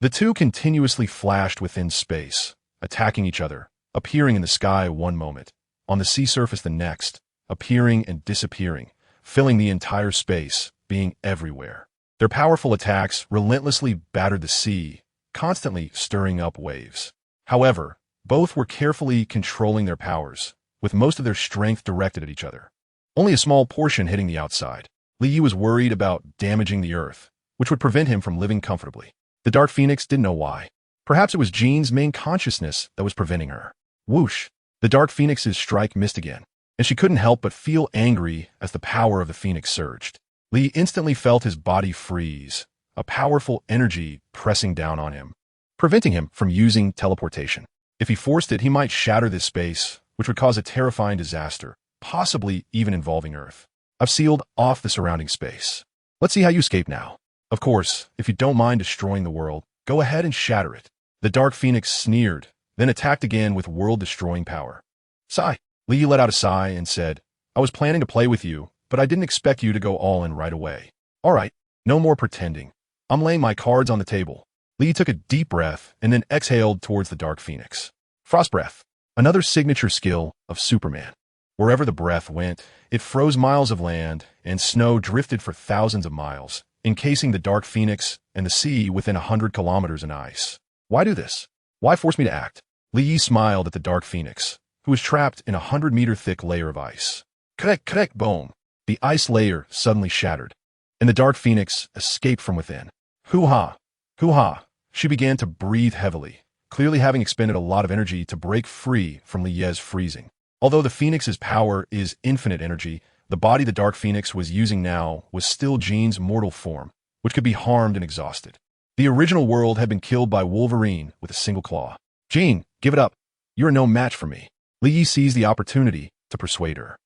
The two continuously flashed within space, attacking each other, appearing in the sky one moment, on the sea surface the next, appearing and disappearing, filling the entire space, being everywhere. Their powerful attacks relentlessly battered the sea, constantly stirring up waves. However, Both were carefully controlling their powers, with most of their strength directed at each other. Only a small portion hitting the outside. Li Yi was worried about damaging the earth, which would prevent him from living comfortably. The Dark Phoenix didn't know why. Perhaps it was Jean's main consciousness that was preventing her. Whoosh! The Dark Phoenix's strike missed again, and she couldn't help but feel angry as the power of the Phoenix surged. Li instantly felt his body freeze, a powerful energy pressing down on him, preventing him from using teleportation. If he forced it, he might shatter this space, which would cause a terrifying disaster, possibly even involving Earth. I've sealed off the surrounding space. Let's see how you escape now. Of course, if you don't mind destroying the world, go ahead and shatter it. The Dark Phoenix sneered, then attacked again with world-destroying power. Sigh. Li Yi let out a sigh and said, I was planning to play with you, but I didn't expect you to go all in right away. All right, no more pretending. I'm laying my cards on the table. Li Yi took a deep breath and then exhaled towards the Dark Phoenix. Frost Breath, another signature skill of Superman. Wherever the breath went, it froze miles of land, and snow drifted for thousands of miles, encasing the Dark Phoenix and the sea within 100 kilometers in ice. Why do this? Why force me to act? Li Yi smiled at the Dark Phoenix, who was trapped in a 100-meter-thick layer of ice. Krek, boom. The ice layer suddenly shattered, and the Dark Phoenix escaped from within. Hoo-ha! Hoo-ha! She began to breathe heavily, clearly having expended a lot of energy to break free from Li Yi's freezing. Although the Phoenix's power is infinite energy, the body the Dark Phoenix was using now was still Jean's mortal form, which could be harmed and exhausted. The original world had been killed by Wolverine with a single claw. Jean, give it up. You are no match for me. Li Yi seized the opportunity to persuade her.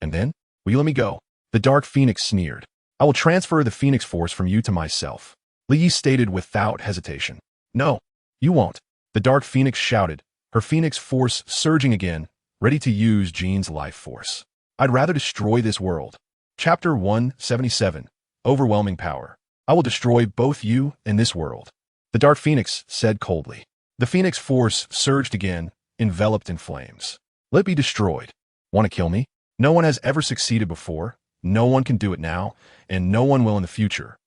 And then, will you let me go? The Dark Phoenix sneered. I will transfer the Phoenix Force from you to myself. Li Yi stated without hesitation. No, you won't. The Dark Phoenix shouted, her Phoenix Force surging again, ready to use Jean's life force. I'd rather destroy this world. Chapter 177, Overwhelming Power. I will destroy both you and this world. The Dark Phoenix said coldly. The Phoenix Force surged again, enveloped in flames. Let it be destroyed. Want to kill me? No one has ever succeeded before, no one can do it now, and no one will in the future.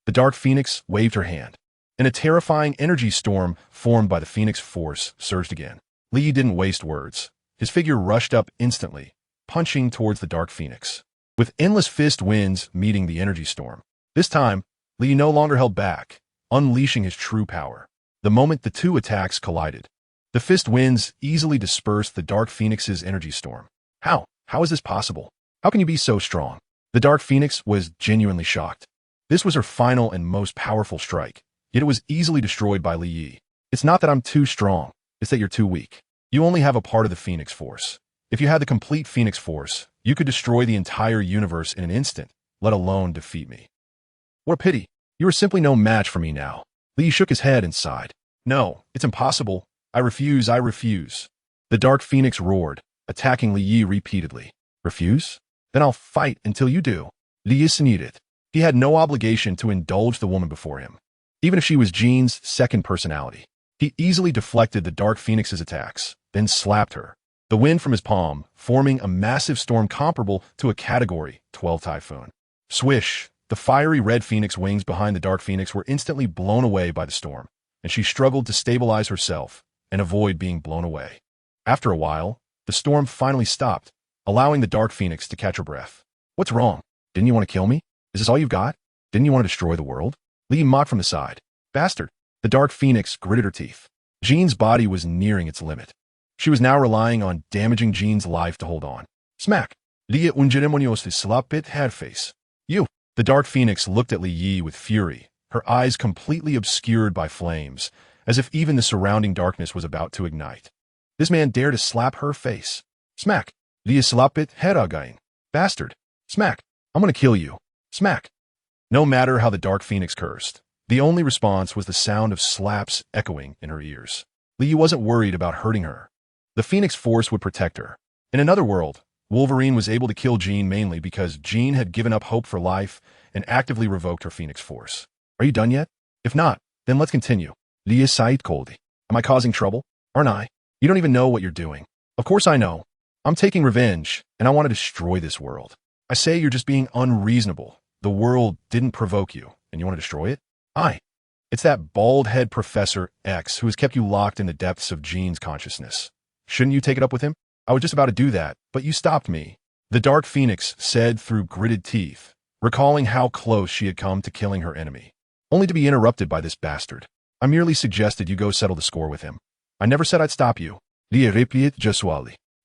The Dark Phoenix waved her hand, and a terrifying energy storm formed by the Phoenix Force surged again. Li Yi didn't waste words. His figure rushed up instantly, punching towards the Dark Phoenix, with endless fist winds meeting the energy storm. This time, Li Yi no longer held back, unleashing his true power. The moment the two attacks collided, the fist winds easily dispersed the Dark Phoenix's energy storm. How? How is this possible? How can you be so strong? The Dark Phoenix was genuinely shocked. This was her final and most powerful strike, yet it was easily destroyed by Li Yi. It's not that I'm too strong, it's that you're too weak. You only have a part of the Phoenix Force. If you had the complete Phoenix Force, you could destroy the entire universe in an instant, let alone defeat me. What a pity. You are simply no match for me now. Li Yi shook his head and sighed. No, it's impossible. I refuse. The Dark Phoenix roared, attacking Li Yi repeatedly. Refuse? Then I'll fight until you do. Li Yi sneered. He had no obligation to indulge the woman before him, even if she was Jean's second personality. He easily deflected the Dark Phoenix's attacks, then slapped her, the wind from his palm forming a massive storm comparable to a Category 12 typhoon. Swish! The fiery red phoenix wings behind the Dark Phoenix were instantly blown away by the storm, and she struggled to stabilize herself and avoid being blown away. After a while, the storm finally stopped, allowing the Dark Phoenix to catch her breath. What's wrong? Didn't you want to kill me? Is this all you've got? Didn't you want to destroy the world? Li Yi mocked from the side. Bastard! The Dark Phoenix gritted her teeth. Jean's body was nearing its limit. She was now relying on damaging Jean's life to hold on. Smack! Li Yi unceremoniosly slapped her face. You! The Dark Phoenix looked at Li Yi with fury, her eyes completely obscured by flames, as if even the surrounding darkness was about to ignite. This man dared to slap her face. Smack! Li Yi slapped her again. Bastard! Smack! I'm gonna kill you. Smack! No matter how the Dark Phoenix cursed, the only response was the sound of slaps echoing in her ears. Li Yi wasn't worried about hurting her. The Phoenix Force would protect her. In another world, Wolverine was able to kill Jean mainly because Jean had given up hope for life and actively revoked her Phoenix Force. Are you done yet? If not, then let's continue. Li Yi sighed coldly. Am I causing trouble? Aren't I? You don't even know what you're doing. Of course I know. I'm taking revenge, and I want to destroy this world. I say you're just being unreasonable. The world didn't provoke you, and you want to destroy it? It's that bald-head Professor X who has kept you locked in the depths of Jean's consciousness. Shouldn't you take it up with him? I was just about to do that, but you stopped me. The Dark Phoenix said through gritted teeth, recalling how close she had come to killing her enemy, only to be interrupted by this bastard. I merely suggested you go settle the score with him. I never said I'd stop you.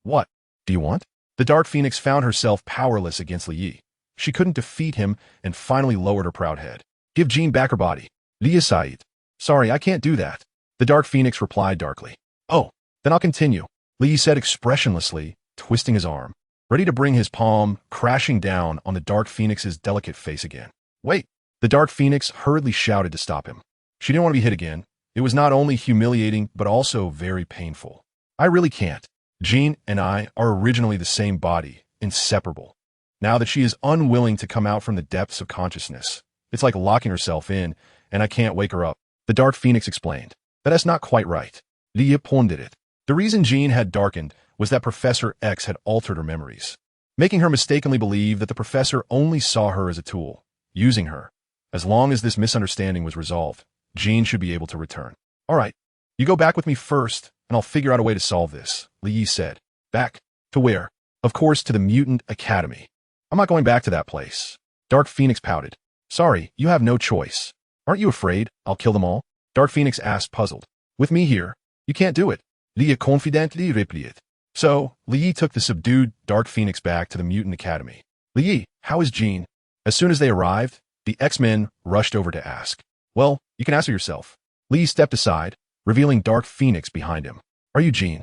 What do you want? The Dark Phoenix found herself powerless against Li. She couldn't defeat him and finally lowered her proud head. Give Jean back her body. Li sighed. Sorry, I can't do that. The Dark Phoenix replied darkly. Oh, then I'll continue, Li said expressionlessly, twisting his arm, ready to bring his palm crashing down on the Dark Phoenix's delicate face again. Wait! The Dark Phoenix hurriedly shouted to stop him. She didn't want to be hit again. It was not only humiliating, but also very painful. I really can't. Jean and I are originally the same body, inseparable. Now that she is unwilling to come out from the depths of consciousness, it's like locking herself in, and I can't wake her up. The Dark Phoenix explained. That's not quite right. Li pondered it. The reason Jean had darkened was that Professor X had altered her memories, making her mistakenly believe that the professor only saw her as a tool, using her. As long as this misunderstanding was resolved, Jean should be able to return. All right, you go back with me first, and I'll figure out a way to solve this, Li said. Back? To where? Of course, to the Mutant Academy. I'm not going back to that place. Dark Phoenix pouted. Sorry, you have no choice. Aren't you afraid I'll kill them all? Dark Phoenix asked, puzzled. With me here, you can't do it. Li confidently replied. So, Li took the subdued Dark Phoenix back to the Mutant Academy. Li, how is Jean? As soon as they arrived, the X-Men rushed over to ask. Well, you can ask her yourself. Li stepped aside, revealing Dark Phoenix behind him. Are you Jean?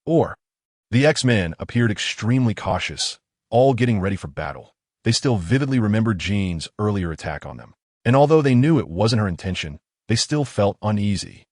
Or? The X-Men appeared extremely cautious, all getting ready for battle. They still vividly remembered Jean's earlier attack on them. And although they knew it wasn't her intention, they still felt uneasy.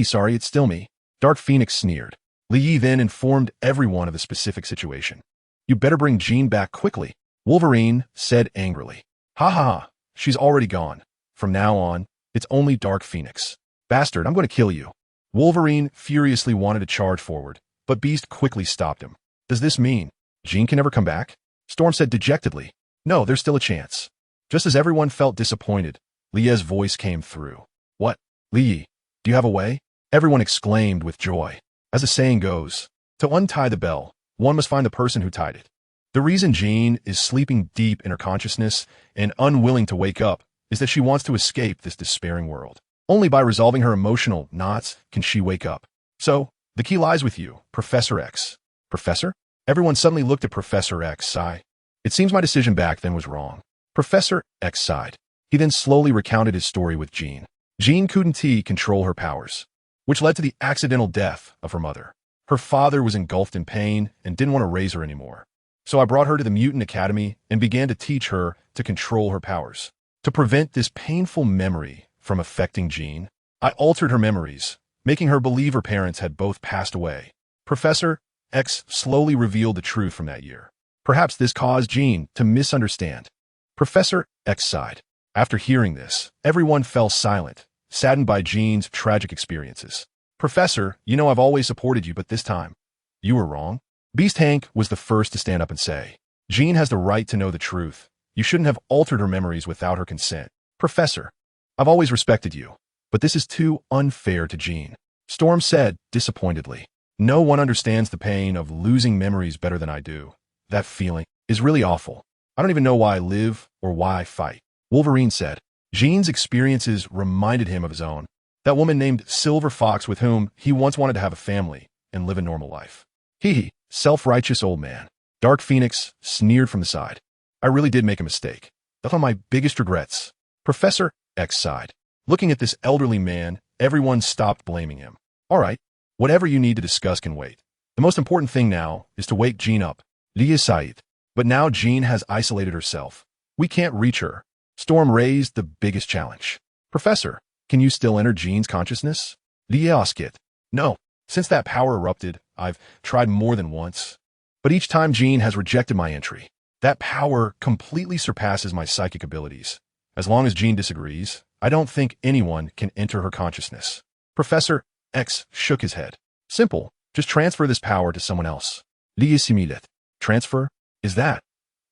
Sorry, it's still me. Dark Phoenix sneered. Li then informed everyone of the specific situation. You better bring Jean back quickly, Wolverine said angrily. Ha ha ha, she's already gone. From now on, it's only Dark Phoenix. Bastard, I'm going to kill you. Wolverine furiously wanted to charge forward, but Beast quickly stopped him. Does this mean Jean can never come back? Storm said dejectedly. No, there's still a chance. Just as everyone felt disappointed, Lia's voice came through. What? Li, do you have a way? Everyone exclaimed with joy. As the saying goes, to untie the bell, one must find the person who tied it. The reason Jean is sleeping deep in her consciousness and unwilling to wake up is that she wants to escape this despairing world. Only by resolving her emotional knots can she wake up. So, the key lies with you, Professor X. Professor? Everyone suddenly looked at Professor X, sigh. It seems my decision back then was wrong. Professor X sighed. He then slowly recounted his story with Jean. Jean couldn't control her powers, which led to the accidental death of her mother. Her father was engulfed in pain and didn't want to raise her anymore. So I brought her to the Mutant Academy and began to teach her to control her powers. To prevent this painful memory from affecting Jean, I altered her memories, making her believe her parents had both passed away. Professor X slowly revealed the truth from that year. Perhaps this caused Jean to misunderstand. Professor X sighed. After hearing this, everyone fell silent, saddened by Jean's tragic experiences. Professor, you know I've always supported you, but this time, you were wrong. Beast Hank was the first to stand up and say, Jean has the right to know the truth. You shouldn't have altered her memories without her consent. Professor, I've always respected you, but this is too unfair to Jean. Storm said disappointedly. No one understands the pain of losing memories better than I do. That feeling is really awful. I don't even know why I live or why I fight. Wolverine said. Jean's experiences reminded him of his own. That woman named Silver Fox with whom he once wanted to have a family and live a normal life. Hee, self-righteous old man. Dark Phoenix sneered from the side. I really did make a mistake. That's one of my biggest regrets. Professor X sighed. Looking at this elderly man, everyone stopped blaming him. All right, whatever you need to discuss can wait. The most important thing now is to wake Jean up. Lia sighed. But now Jean has isolated herself. We can't reach her. Storm raised the biggest challenge. Professor, can you still enter Jean's consciousness? Lia asked. No. Since that power erupted, I've tried more than once. But each time Jean has rejected my entry. That power completely surpasses my psychic abilities. As long as Jean disagrees, I don't think anyone can enter her consciousness. Professor X shook his head. Simple. Just transfer this power to someone else. Lia similed. Transfer? Is that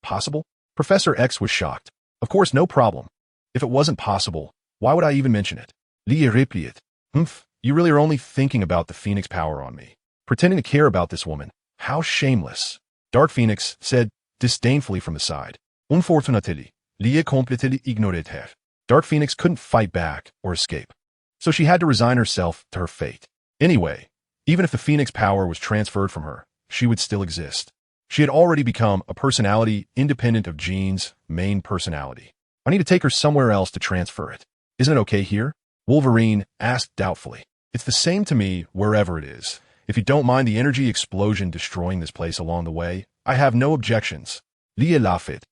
possible? Professor X was shocked. Of course, no problem. If it wasn't possible, why would I even mention it? Lia replied. Humph, you really are only thinking about the Phoenix power on me. Pretending to care about this woman. How shameless. Dark Phoenix said disdainfully from the side. Unfortunately, Lia completely ignored her. Dark Phoenix couldn't fight back or escape. So she had to resign herself to her fate. Anyway, even if the Phoenix power was transferred from her, she would still exist. She had already become a personality independent of Jean's main personality. I need to take her somewhere else to transfer it. Isn't it okay here? Wolverine asked doubtfully. It's the same to me wherever it is. If you don't mind the energy explosion destroying this place along the way, I have no objections. Lia laughed.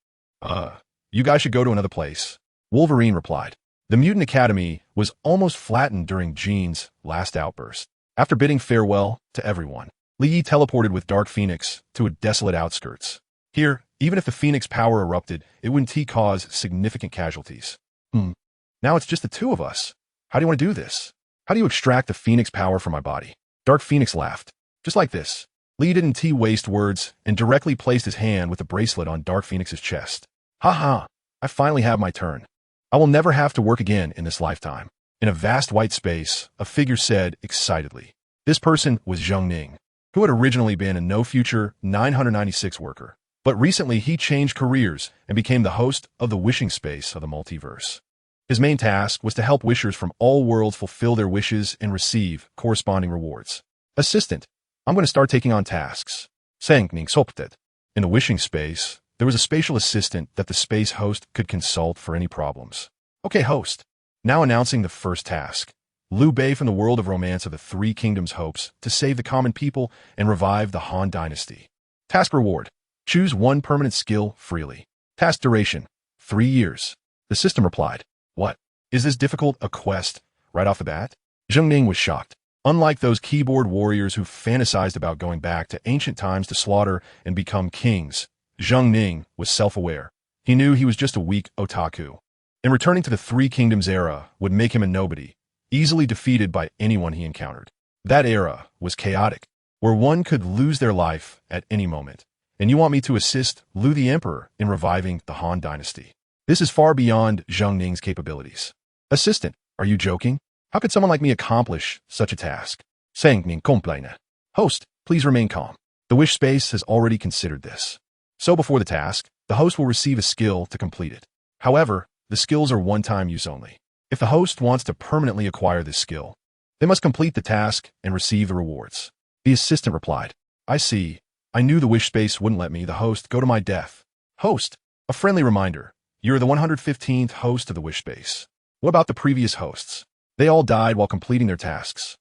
You guys should go to another place. Wolverine replied. The Mutant Academy was almost flattened during Jean's last outburst. After bidding farewell to everyone, Lee teleported with Dark Phoenix to a desolate outskirts. Here, even if the Phoenix power erupted, it wouldn't cause significant casualties. Now it's just the two of us. How do you want to do this? How do you extract the Phoenix power from my body? Dark Phoenix laughed. Just like this. Lee didn't waste words and directly placed his hand with the bracelet on Dark Phoenix's chest. Ha! I finally have my turn. I will never have to work again in this lifetime. In a vast white space, a figure said excitedly. This person was Zheng Ning, who had originally been a no-future 996 worker. But recently he changed careers and became the host of the wishing space of the multiverse. His main task was to help wishers from all worlds fulfill their wishes and receive corresponding rewards. Assistant, I'm going to start taking on tasks. Sang Ning sopted. In the wishing space, there was a spatial assistant that the space host could consult for any problems. Okay, host. Now announcing the first task. Liu Bei from the world of romance of the Three Kingdoms hopes to save the common people and revive the Han Dynasty. Task reward. Choose one permanent skill freely. Task duration. 3 years. The system replied. What? Is this difficult a quest right off the bat? Zheng Ning was shocked. Unlike those keyboard warriors who fantasized about going back to ancient times to slaughter and become kings, Zheng Ning was self-aware. He knew he was just a weak otaku. And returning to the Three Kingdoms era would make him a nobody, easily defeated by anyone he encountered. That era was chaotic, where one could lose their life at any moment. And you want me to assist Liu the Emperor in reviving the Han Dynasty. This is far beyond Zheng Ning's capabilities. Assistant, are you joking? How could someone like me accomplish such a task? Sang Ning complained. Host, please remain calm. The wish space has already considered this. So before the task, the host will receive a skill to complete it. However, the skills are one-time use only. If the host wants to permanently acquire this skill, they must complete the task and receive the rewards. The assistant replied, I see. I knew the wish space wouldn't let me, the host, go to my death. Host, a friendly reminder. You're the 115th host of the wish space. What about the previous hosts? They all died while completing their tasks.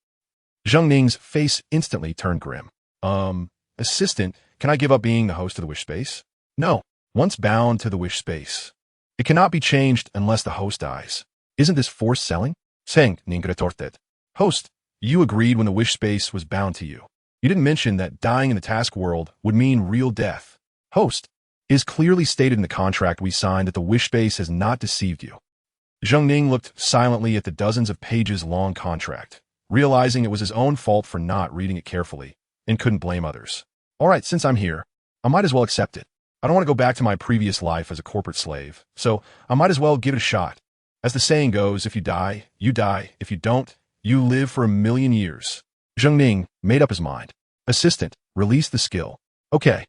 Zheng Ning's face instantly turned grim. Assistant, can I give up being the host of the wish space? No. Once bound to the wish space, it cannot be changed unless the host dies. Isn't this forced selling? Sang Ning retorted. Host, you agreed when the wish space was bound to you. You didn't mention that dying in the task world would mean real death. Host, it is clearly stated in the contract we signed that the wish space has not deceived you. Zheng Ning looked silently at the dozens of pages-long contract, realizing it was his own fault for not reading it carefully, and couldn't blame others. All right, since I'm here, I might as well accept it. I don't want to go back to my previous life as a corporate slave, so I might as well give it a shot. As the saying goes, if you die, you die. If you don't, you live for 1,000,000 years. Zheng Ning made up his mind. Assistant, release the skill. Okay.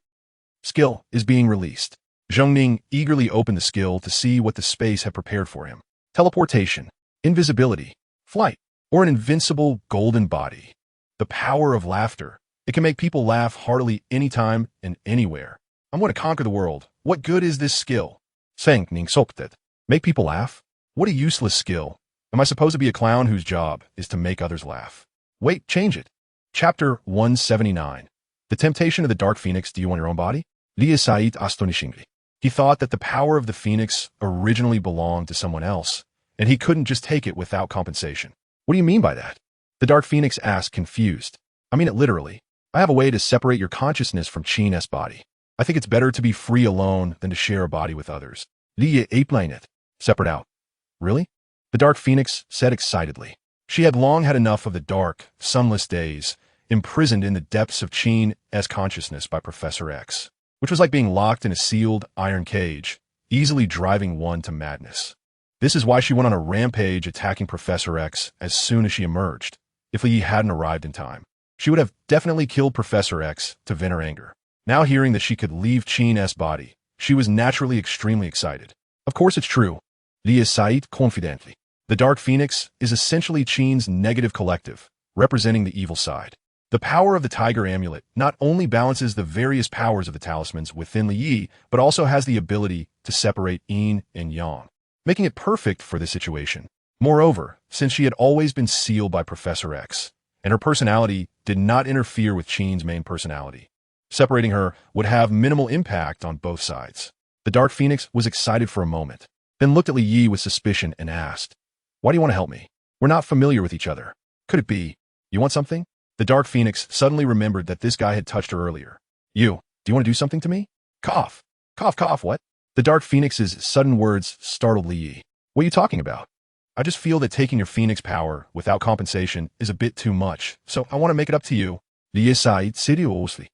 Skill is being released. Zheng Ning eagerly opened the skill to see what the space had prepared for him. Teleportation, invisibility, flight, or an invincible golden body. The power of laughter. It can make people laugh heartily anytime and anywhere. I'm going to conquer the world. What good is this skill? Sang Ning sopted. Make people laugh? What a useless skill. Am I supposed to be a clown whose job is to make others laugh? Wait, change it. Chapter 179. The temptation of the Dark Phoenix. Do you want your own body? Lia Said astonishingly. He thought that the power of the Phoenix originally belonged to someone else, and he couldn't just take it without compensation. What do you mean by that? The Dark Phoenix asked, confused. I mean it literally. I have a way to separate your consciousness from Qin's body. I think it's better to be free alone than to share a body with others. Lia explained it. Separate out. Really? The Dark Phoenix said excitedly. She had long had enough of the dark, sunless days, imprisoned in the depths of Qin's consciousness by Professor X, which was like being locked in a sealed iron cage, easily driving one to madness. This is why she went on a rampage attacking Professor X as soon as she emerged. If Li Yi hadn't arrived in time, she would have definitely killed Professor X to vent her anger. Now hearing that she could leave Qin's body, she was naturally extremely excited. Of course it's true. Li Yi said confidently. The Dark Phoenix is essentially Qin's negative collective, representing the evil side. The power of the Tiger Amulet not only balances the various powers of the talismans within Li Yi, but also has the ability to separate yin and yang, making it perfect for this situation. Moreover, since she had always been sealed by Professor X, and her personality did not interfere with Qin's main personality, separating her would have minimal impact on both sides. The Dark Phoenix was excited for a moment, then looked at Li Yi with suspicion and asked, "Why do you want to help me? We're not familiar with each other. Could it be you want something?" The Dark Phoenix suddenly remembered that this guy had touched her earlier. Do you want to do something to me? Cough. Cough, cough, what? The Dark Phoenix's sudden words startled Li Yi. What are you talking about? I just feel that taking your Phoenix power without compensation is a bit too much, so I want to make it up to you. Li Yi sighed seriously.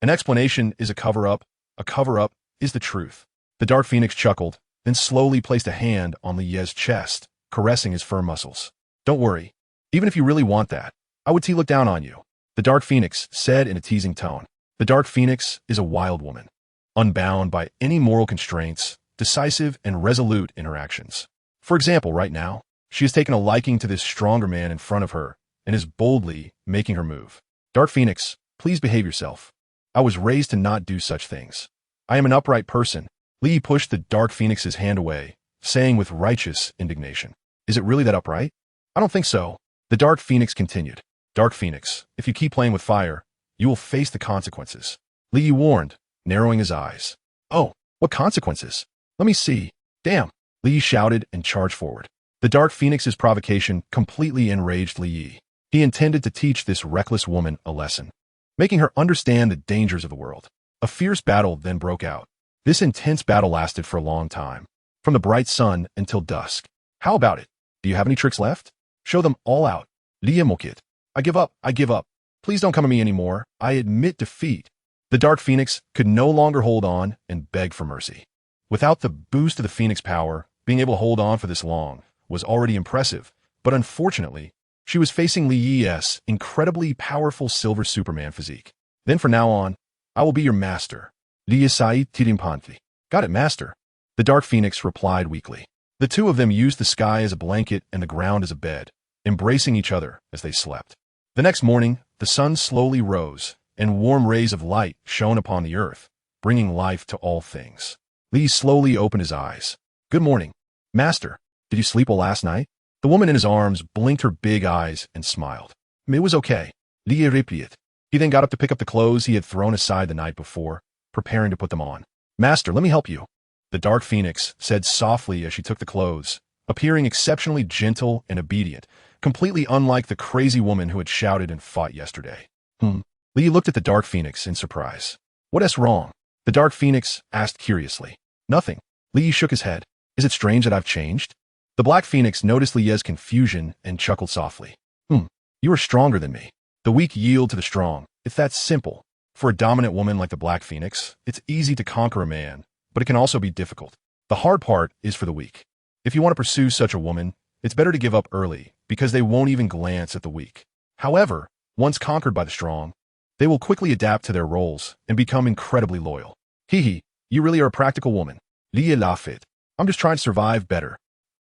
An explanation is a cover-up. A cover-up is the truth. The Dark Phoenix chuckled, then slowly placed a hand on Li Yi's chest, caressing his firm muscles. Don't worry. Even if you really want that, I would look down on you, the Dark Phoenix said in a teasing tone. The Dark Phoenix is a wild woman, unbound by any moral constraints, decisive and resolute in her actions. For example, right now, she has taken a liking to this stronger man in front of her and is boldly making her move. Dark Phoenix, please behave yourself. I was raised to not do such things. I am an upright person. Li Yi pushed the Dark Phoenix's hand away, saying with righteous indignation, "Is it really that upright?" "I don't think so." The Dark Phoenix continued. "Dark Phoenix, if you keep playing with fire, you will face the consequences." Li Yi warned, narrowing his eyes. "Oh, what consequences? Let me see." "Damn!" Li Yi shouted and charged forward. The Dark Phoenix's provocation completely enraged Li Yi. He intended to teach this reckless woman a lesson, making her understand the dangers of the world. A fierce battle then broke out. This intense battle lasted for a long time, from the bright sun until dusk. "How about it? Do you have any tricks left? Show them all out." Li Yi mocked. I give up. Please don't come at me anymore. I admit defeat." The Dark Phoenix could no longer hold on and beg for mercy. Without the boost of the Phoenix power, being able to hold on for this long was already impressive, but unfortunately, she was facing Li Yi's incredibly powerful Silver Superman physique. "Then from now on, I will be your master." Li Yi said tirimpanti. "Got it, master." The Dark Phoenix replied weakly. The two of them used the sky as a blanket and the ground as a bed, embracing each other as they slept. The next morning, the sun slowly rose, and warm rays of light shone upon the earth, bringing life to all things. Li slowly opened his eyes. "Good morning. Master, did you sleep well last night?" The woman in his arms blinked her big eyes and smiled. "It was okay." Li repeated. He then got up to pick up the clothes he had thrown aside the night before, preparing to put them on. "Master, let me help you," the Dark Phoenix said softly as she took the clothes, appearing exceptionally gentle and obedient, completely unlike the crazy woman who had shouted and fought yesterday. Li looked at the Dark Phoenix in surprise. "What's wrong?" the Dark Phoenix asked curiously. "Nothing." Li shook his head. "Is it strange that I've changed?" The Black Phoenix noticed Li Yi's confusion and chuckled softly. You are stronger than me. The weak yield to the strong. It's that simple. For a dominant woman like the Black Phoenix, it's easy to conquer a man, but it can also be difficult. The hard part is for the weak. If you want to pursue such a woman, it's better to give up early, because they won't even glance at the weak. However, once conquered by the strong, they will quickly adapt to their roles and become incredibly loyal. You really are a practical woman. Li laughed. I'm just trying to survive better.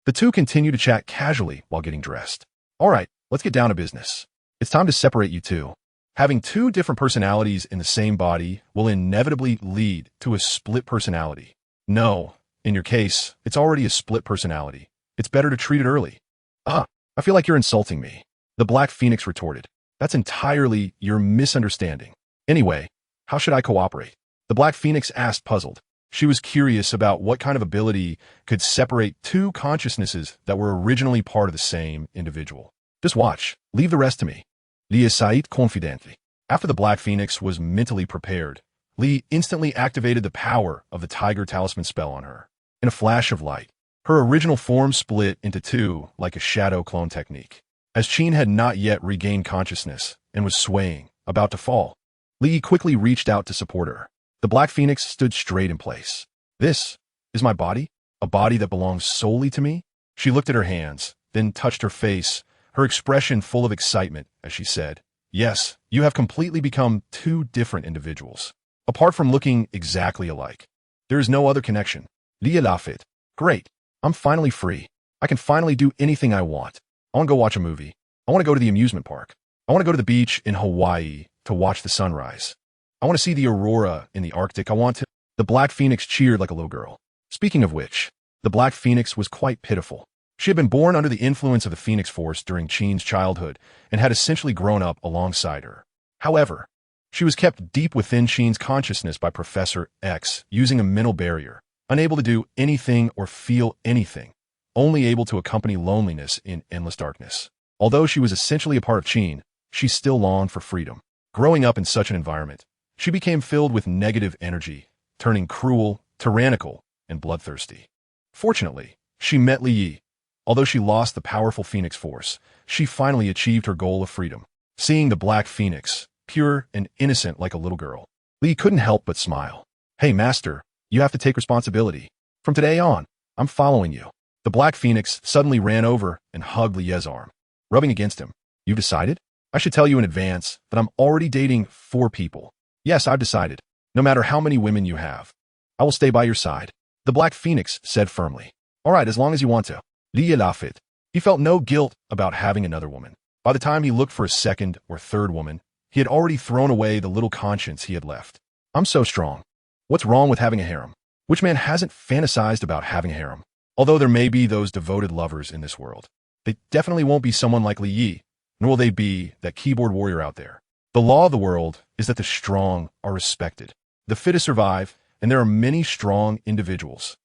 The two continue to chat casually while getting dressed. All right, let's get down to business. It's time to separate you two. Having two different personalities in the same body will inevitably lead to a split personality. No, in your case, it's already a split personality. It's better to treat it early. I feel like you're insulting me. The Black Phoenix retorted. That's entirely your misunderstanding. Anyway, how should I cooperate? The Black Phoenix asked, puzzled. She was curious about what kind of ability could separate two consciousnesses that were originally part of the same individual. Just watch. Leave the rest to me. Li said confidently. After the Black Phoenix was mentally prepared, Li instantly activated the power of the Tiger Talisman spell on her. In a flash of light, her original form split into two like a shadow clone technique. As Qin had not yet regained consciousness and was swaying, about to fall, Li quickly reached out to support her. The Black Phoenix stood straight in place. This is my body? A body that belongs solely to me? She looked at her hands, then touched her face, her expression full of excitement as she said, "Yes, you have completely become two different individuals. Apart from looking exactly alike. There is no other connection. YeSlaps. Great. I'm finally free. I can finally do anything I want. I want to go watch a movie. I want to go to the amusement park. I want to go to the beach in Hawaii to watch the sunrise. I want to see the aurora in the Arctic. I want to—" The Black Phoenix cheered like a little girl. Speaking of which, the Black Phoenix was quite pitiful. She had been born under the influence of the Phoenix Force during Qin's childhood and had essentially grown up alongside her. However, she was kept deep within Qin's consciousness by Professor X using a mental barrier, unable to do anything or feel anything, only able to accompany loneliness in endless darkness. Although she was essentially a part of Qin, she still longed for freedom. Growing up in such an environment, she became filled with negative energy, turning cruel, tyrannical, and bloodthirsty. Fortunately, she met Li Yi. Although she lost the powerful Phoenix Force, she finally achieved her goal of freedom. Seeing the Black Phoenix, pure and innocent like a little girl, Li couldn't help but smile. "Hey, Master, you have to take responsibility. From today on, I'm following you." The Black Phoenix suddenly ran over and hugged Li Yi's arm, rubbing against him. "You've decided? I should tell you in advance that I'm already dating 4 people. Yes, I've decided. No matter how many women you have, I will stay by your side," the Black Phoenix said firmly. "All right, as long as you want to." YeSlaps. He felt no guilt about having another woman. By the time he looked for a second or third woman, he had already thrown away the little conscience he had left. "I'm so strong. What's wrong with having a harem? Which man hasn't fantasized about having a harem? Although there may be those devoted lovers in this world, they definitely won't be someone like Li Yi, nor will they be that keyboard warrior out there. The law of the world is that the strong are respected. The fittest survive, and there are many strong individuals."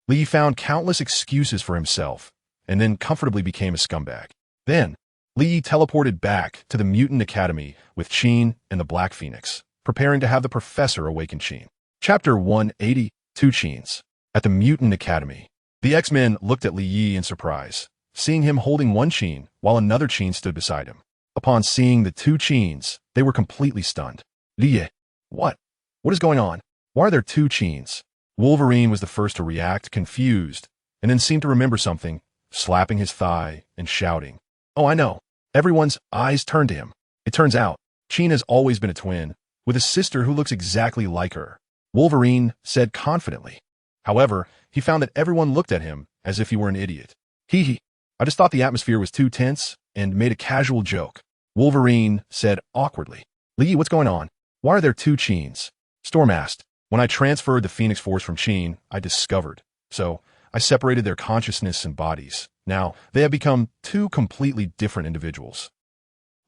Li found countless excuses for himself, and then comfortably became a scumbag. Then, Li teleported back to the Mutant Academy with Qin and the Black Phoenix, preparing to have the Professor awaken Qin. Chapter 180, Two Qins. At the Mutant Academy, the X-Men looked at Li Yi in surprise, seeing him holding one Qin while another Qin stood beside him. Upon seeing the 2 Qins, they were completely stunned. "Li Yi, what? What is going on? Why are there 2 Qins?" Wolverine was the first to react, confused, and then seemed to remember something, slapping his thigh and shouting, "Oh, I know." Everyone's eyes turned to him. It turns out, Qin has always been a twin, with a sister who looks exactly like her. Wolverine said confidently. However, he found that everyone looked at him as if he were an idiot. "Hee, I just thought the atmosphere was too tense and made a casual joke." Wolverine said awkwardly. "Li, what's going on? Why are there 2 Qins?" Storm asked. "When I transferred the Phoenix Force from Qin, I discovered. So, I separated their consciousness and bodies. Now, they have become 2 completely different individuals."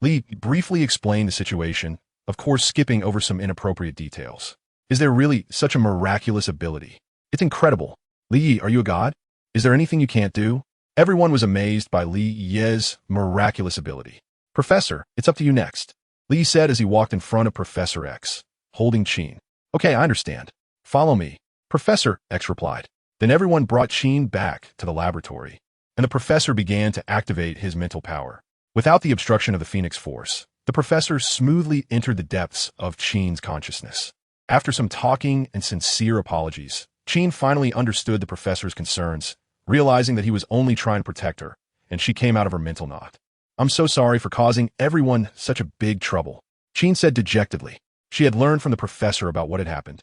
Li briefly explained the situation, of course skipping over some inappropriate details. "Is there really such a miraculous ability? It's incredible. Li, are you a god? Is there anything you can't do?" Everyone was amazed by Li Yi's miraculous ability. "Professor, it's up to you next," Li said as he walked in front of Professor X, holding Qin. "Okay, I understand. Follow me," Professor X replied. Then everyone brought Qin back to the laboratory, and the professor began to activate his mental power. Without the obstruction of the Phoenix Force, the professor smoothly entered the depths of Qin's consciousness. After some talking and sincere apologies, Qin finally understood the professor's concerns, realizing that he was only trying to protect her, and she came out of her mental knot. "I'm so sorry for causing everyone such a big trouble," Qin said dejectedly. She had learned from the professor about what had happened,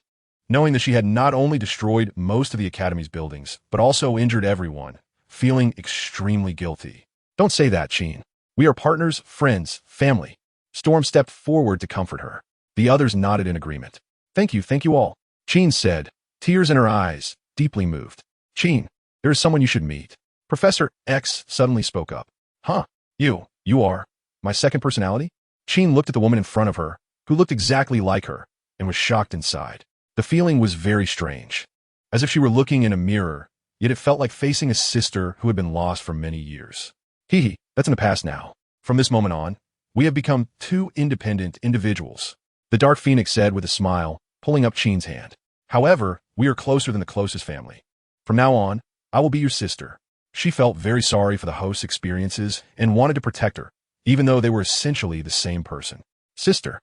knowing that she had not only destroyed most of the Academy's buildings, but also injured everyone, feeling extremely guilty. "Don't say that, Qin. We are partners, friends, family." Storm stepped forward to comfort her. The others nodded in agreement. Thank you all," Qin said, tears in her eyes, deeply moved. "Qin, there is someone you should meet." Professor X suddenly spoke up. "Huh? You are my second personality?" Qin looked at the woman in front of her, who looked exactly like her, and was shocked inside. The feeling was very strange, as if she were looking in a mirror, yet it felt like facing a sister who had been lost for many years. That's in the past now. From this moment on, we have become 2 independent individuals," the Dark Phoenix said with a smile, pulling up Qin's hand. "However, we are closer than the closest family. From now on, I will be your sister." She felt very sorry for the host's experiences and wanted to protect her, even though they were essentially the same person. "Sister?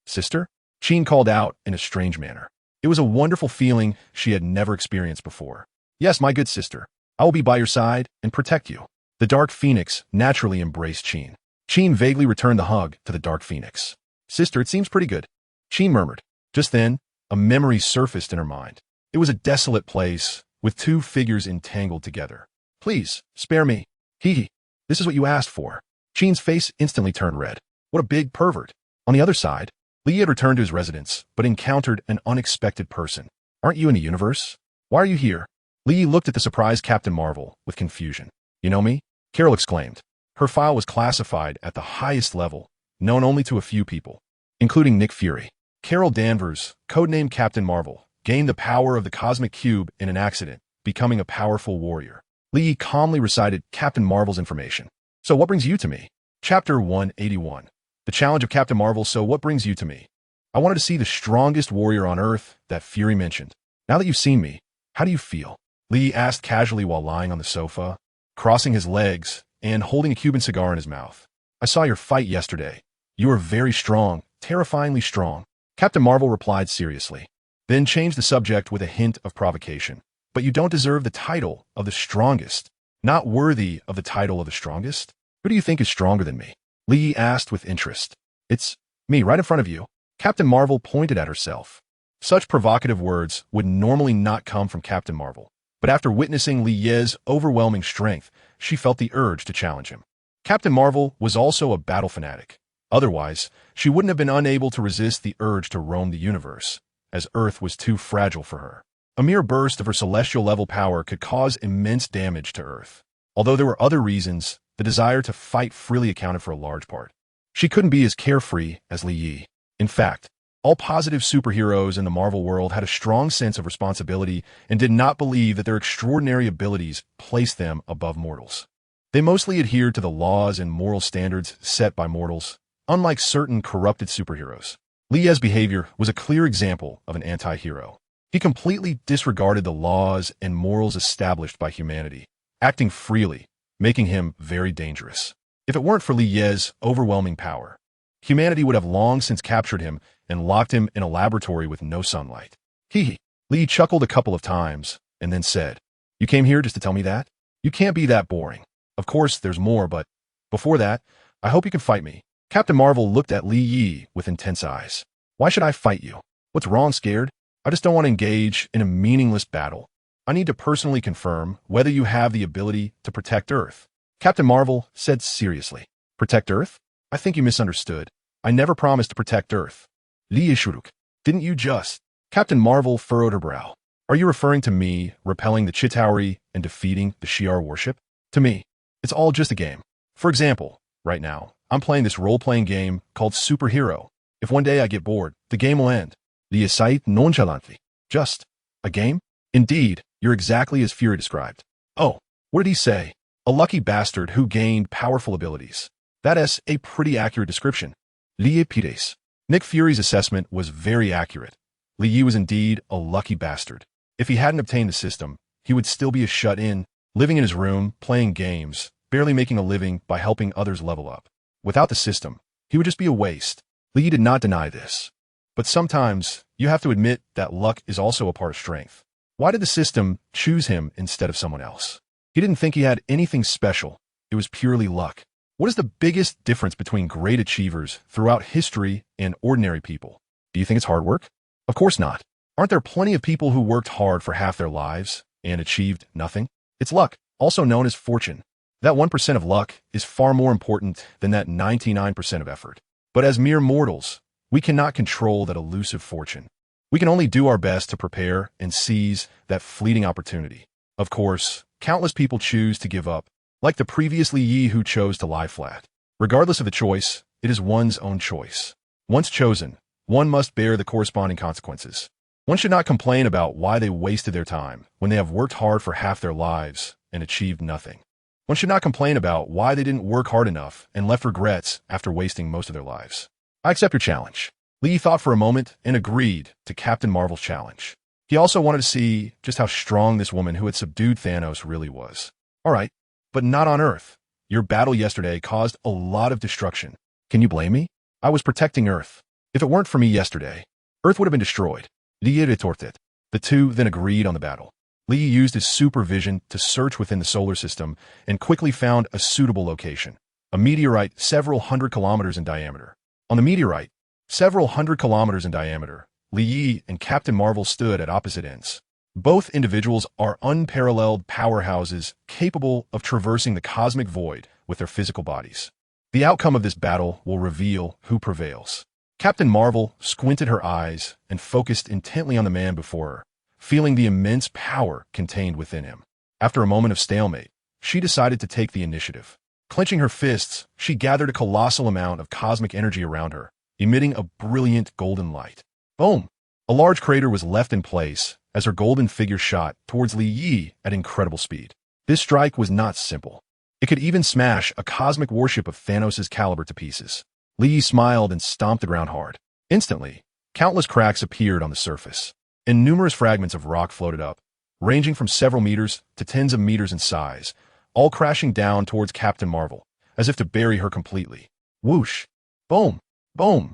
Sister?" Qin called out in a strange manner. It was a wonderful feeling she had never experienced before. Yes, my good sister. I will be by your side and protect you. The Dark Phoenix naturally embraced Qin. Qin vaguely returned the hug to the Dark Phoenix. Sister, it seems pretty good. Qin murmured. Just then, a memory surfaced in her mind. It was a desolate place with two figures entangled together. Please, spare me. Hee hee. This is what you asked for. Qin's face instantly turned red. What a big pervert. On the other side, Li had returned to his residence, but encountered an unexpected person. Aren't you in the universe? Why are you here? Li looked at the surprised Captain Marvel with confusion. You know me? Carol exclaimed. Her file was classified at the highest level, known only to a few people, including Nick Fury. Carol Danvers, codenamed Captain Marvel, gained the power of the Cosmic Cube in an accident, becoming a powerful warrior. Li calmly recited Captain Marvel's information. So what brings you to me? Chapter 181. The challenge of Captain Marvel. So what brings you to me? I wanted to see the strongest warrior on Earth that Fury mentioned. Now that you've seen me, how do you feel? Li asked casually while lying on the sofa, crossing his legs and holding a Cuban cigar in his mouth. I saw your fight yesterday. You are very strong, terrifyingly strong. Captain Marvel replied seriously, then changed the subject with a hint of provocation. But you don't deserve the title of the strongest. Not worthy of the title of the strongest? Who do you think is stronger than me? Li asked with interest. It's me right in front of you. Captain Marvel pointed at herself. Such provocative words would normally not come from Captain Marvel. But after witnessing Li Ye's overwhelming strength, she felt the urge to challenge him. Captain Marvel was also a battle fanatic. Otherwise, she wouldn't have been unable to resist the urge to roam the universe, as Earth was too fragile for her. A mere burst of her celestial-level power could cause immense damage to Earth. Although there were other reasons, the desire to fight freely accounted for a large part. She couldn't be as carefree as Li Yi. In fact, all positive superheroes in the Marvel world had a strong sense of responsibility and did not believe that their extraordinary abilities placed them above mortals. They mostly adhered to the laws and moral standards set by mortals, unlike certain corrupted superheroes. Li Ye's behavior was a clear example of an anti-hero. He completely disregarded the laws and morals established by humanity, acting freely, making him very dangerous. If it weren't for Li Ye's overwhelming power, humanity would have long since captured him and locked him in a laboratory with no sunlight. Hee. Li chuckled a couple of times and then said, You came here just to tell me that? You can't be that boring. Of course, there's more, but before that, I hope you can fight me. Captain Marvel looked at Li Yi with intense eyes. Why should I fight you? What's wrong, scared? I just don't want to engage in a meaningless battle. I need to personally confirm whether you have the ability to protect Earth. Captain Marvel said seriously. Protect Earth? I think you misunderstood. I never promised to protect Earth. Li Yishuruk. Didn't you just? Captain Marvel furrowed her brow. Are you referring to me repelling the Chitauri and defeating the Shi'ar warship? To me, it's all just a game. For example, right now, I'm playing this role-playing game called Superhero. If one day I get bored, the game will end. Li Yisait nonchalantly. Just a game? Indeed, you're exactly as Fury described. Oh, what did he say? A lucky bastard who gained powerful abilities. That is a pretty accurate description. Li Pides. Nick Fury's assessment was very accurate. Li Yi was indeed a lucky bastard. If he hadn't obtained the system, he would still be a shut-in, living in his room, playing games, barely making a living by helping others level up. Without the system, he would just be a waste. Li Yi did not deny this. But sometimes, you have to admit that luck is also a part of strength. Why did the system choose him instead of someone else? He didn't think he had anything special. It was purely luck. What is the biggest difference between great achievers throughout history and ordinary people? Do you think it's hard work? Of course not. Aren't there plenty of people who worked hard for half their lives and achieved nothing? It's luck, also known as fortune. That 1% of luck is far more important than that 99% of effort. But as mere mortals, we cannot control that elusive fortune. We can only do our best to prepare and seize that fleeting opportunity. Of course, countless people choose to give up, like the previous Li Yi who chose to lie flat. Regardless of the choice, it is one's own choice. Once chosen, one must bear the corresponding consequences. One should not complain about why they wasted their time when they have worked hard for half their lives and achieved nothing. One should not complain about why they didn't work hard enough and left regrets after wasting most of their lives. I accept your challenge. Li thought for a moment and agreed to Captain Marvel's challenge. He also wanted to see just how strong this woman who had subdued Thanos really was. All right, but not on Earth. Your battle yesterday caused a lot of destruction. Can you blame me? I was protecting Earth. If it weren't for me yesterday, Earth would have been destroyed. Li retorted. The two then agreed on the battle. Li Yi used his supervision to search within the solar system and quickly found a suitable location. A meteorite several hundred kilometers in diameter. On the meteorite, several hundred kilometers in diameter, Li Yi and Captain Marvel stood at opposite ends. Both individuals are unparalleled powerhouses capable of traversing the cosmic void with their physical bodies. The outcome of this battle will reveal who prevails. Captain Marvel squinted her eyes and focused intently on the man before her, feeling the immense power contained within him. After a moment of stalemate, she decided to take the initiative. Clenching her fists, she gathered a colossal amount of cosmic energy around her, emitting a brilliant golden light. Boom! A large crater was left in place as her golden figure shot towards Li Yi at incredible speed. This strike was not simple. It could even smash a cosmic warship of Thanos' caliber to pieces. Li Yi smiled and stomped the ground hard. Instantly, countless cracks appeared on the surface, and numerous fragments of rock floated up, ranging from several meters to tens of meters in size, all crashing down towards Captain Marvel, as if to bury her completely. Whoosh! Boom! Boom!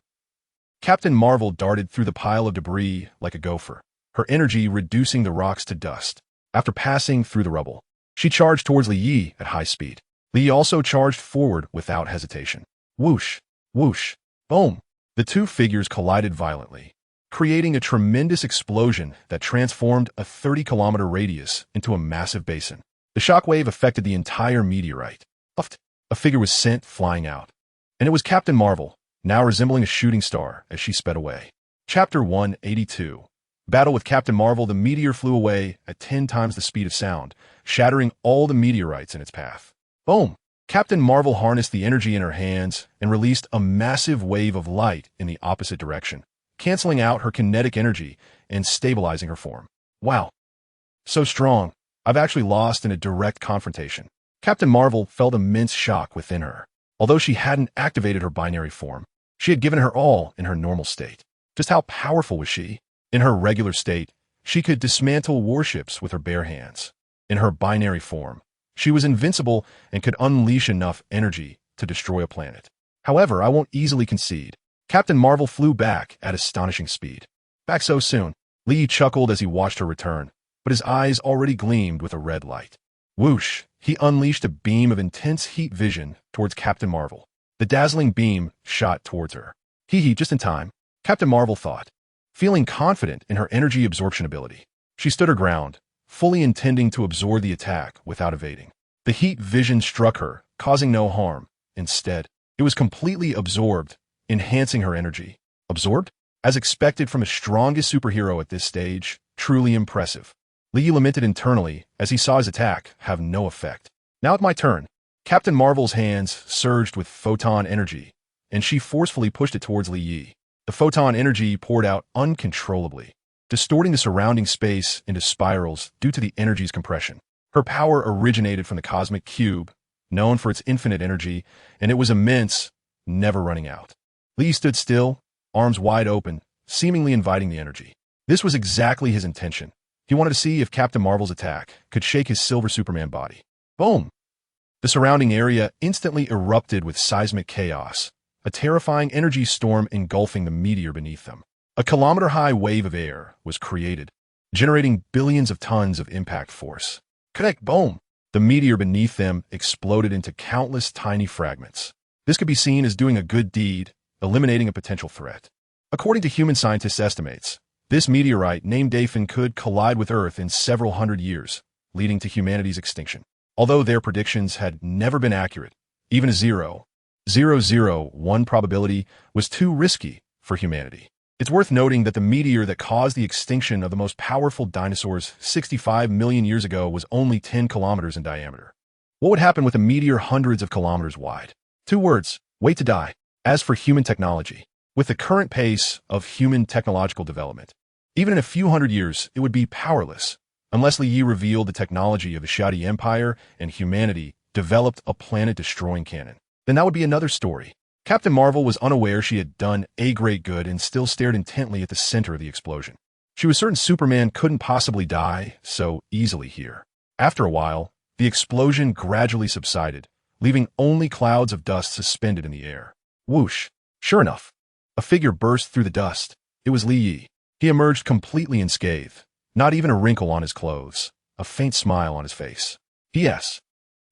Captain Marvel darted through the pile of debris like a gopher, her energy reducing the rocks to dust. After passing through the rubble, she charged towards Li Yi at high speed. Li Yi also charged forward without hesitation. Whoosh! Whoosh! Boom! The two figures collided violently, creating a tremendous explosion that transformed a 30-kilometer radius into a massive basin. The shockwave affected the entire meteorite. Puffed! A figure was sent flying out, and it was Captain Marvel, now resembling a shooting star as she sped away. Chapter 182. Battle with Captain Marvel. The meteor flew away at 10 times the speed of sound, shattering all the meteorites in its path. Boom! Captain Marvel harnessed the energy in her hands and released a massive wave of light in the opposite direction, canceling out her kinetic energy and stabilizing her form. Wow! So strong. I've actually lost in a direct confrontation. Captain Marvel felt immense shock within her. Although she hadn't activated her binary form, she had given her all in her normal state. Just how powerful was she? In her regular state, she could dismantle warships with her bare hands. In her binary form, she was invincible and could unleash enough energy to destroy a planet. However, I won't easily concede. Captain Marvel flew back at astonishing speed. Back so soon. Li Yi chuckled as he watched her return, but his eyes already gleamed with a red light. Whoosh! He unleashed a beam of intense heat vision towards Captain Marvel. The dazzling beam shot towards her. Hee, just in time, Captain Marvel thought. Feeling confident in her energy absorption ability, she stood her ground, fully intending to absorb the attack without evading. The heat vision struck her, causing no harm. Instead, it was completely absorbed, enhancing her energy. Absorbed? As expected from the strongest superhero at this stage, truly impressive. Li Yi lamented internally as he saw his attack have no effect. Now it's my turn. Captain Marvel's hands surged with photon energy, and she forcefully pushed it towards Li Yi. The photon energy poured out uncontrollably, distorting the surrounding space into spirals due to the energy's compression. Her power originated from the cosmic cube, known for its infinite energy, and it was immense, never running out. Li Yi stood still, arms wide open, seemingly inviting the energy. This was exactly his intention. He wanted to see if Captain Marvel's attack could shake his silver Superman body. Boom! The surrounding area instantly erupted with seismic chaos, a terrifying energy storm engulfing the meteor beneath them. A kilometer-high wave of air was created, generating billions of tons of impact force. Connect! Boom! The meteor beneath them exploded into countless tiny fragments. This could be seen as doing a good deed, eliminating a potential threat. According to human scientists' estimates, this meteorite named Daphin could collide with Earth in several hundred years, leading to humanity's extinction. Although their predictions had never been accurate, even a 0.001 probability was too risky for humanity. It's worth noting that the meteor that caused the extinction of the most powerful dinosaurs 65 million years ago was only 10 kilometers in diameter. What would happen with a meteor hundreds of kilometers wide? 2 words, wait to die. As for human technology, with the current pace of human technological development, even in a few hundred years, it would be powerless, unless Li Yi revealed the technology of the Shadi Empire and humanity developed a planet-destroying cannon. Then that would be another story. Captain Marvel was unaware she had done a great good and still stared intently at the center of the explosion. She was certain Superman couldn't possibly die so easily here. After a while, the explosion gradually subsided, leaving only clouds of dust suspended in the air. Whoosh! Sure enough, a figure burst through the dust. It was Li Yi. He emerged completely unscathed, not even a wrinkle on his clothes. a faint smile on his face. Yes.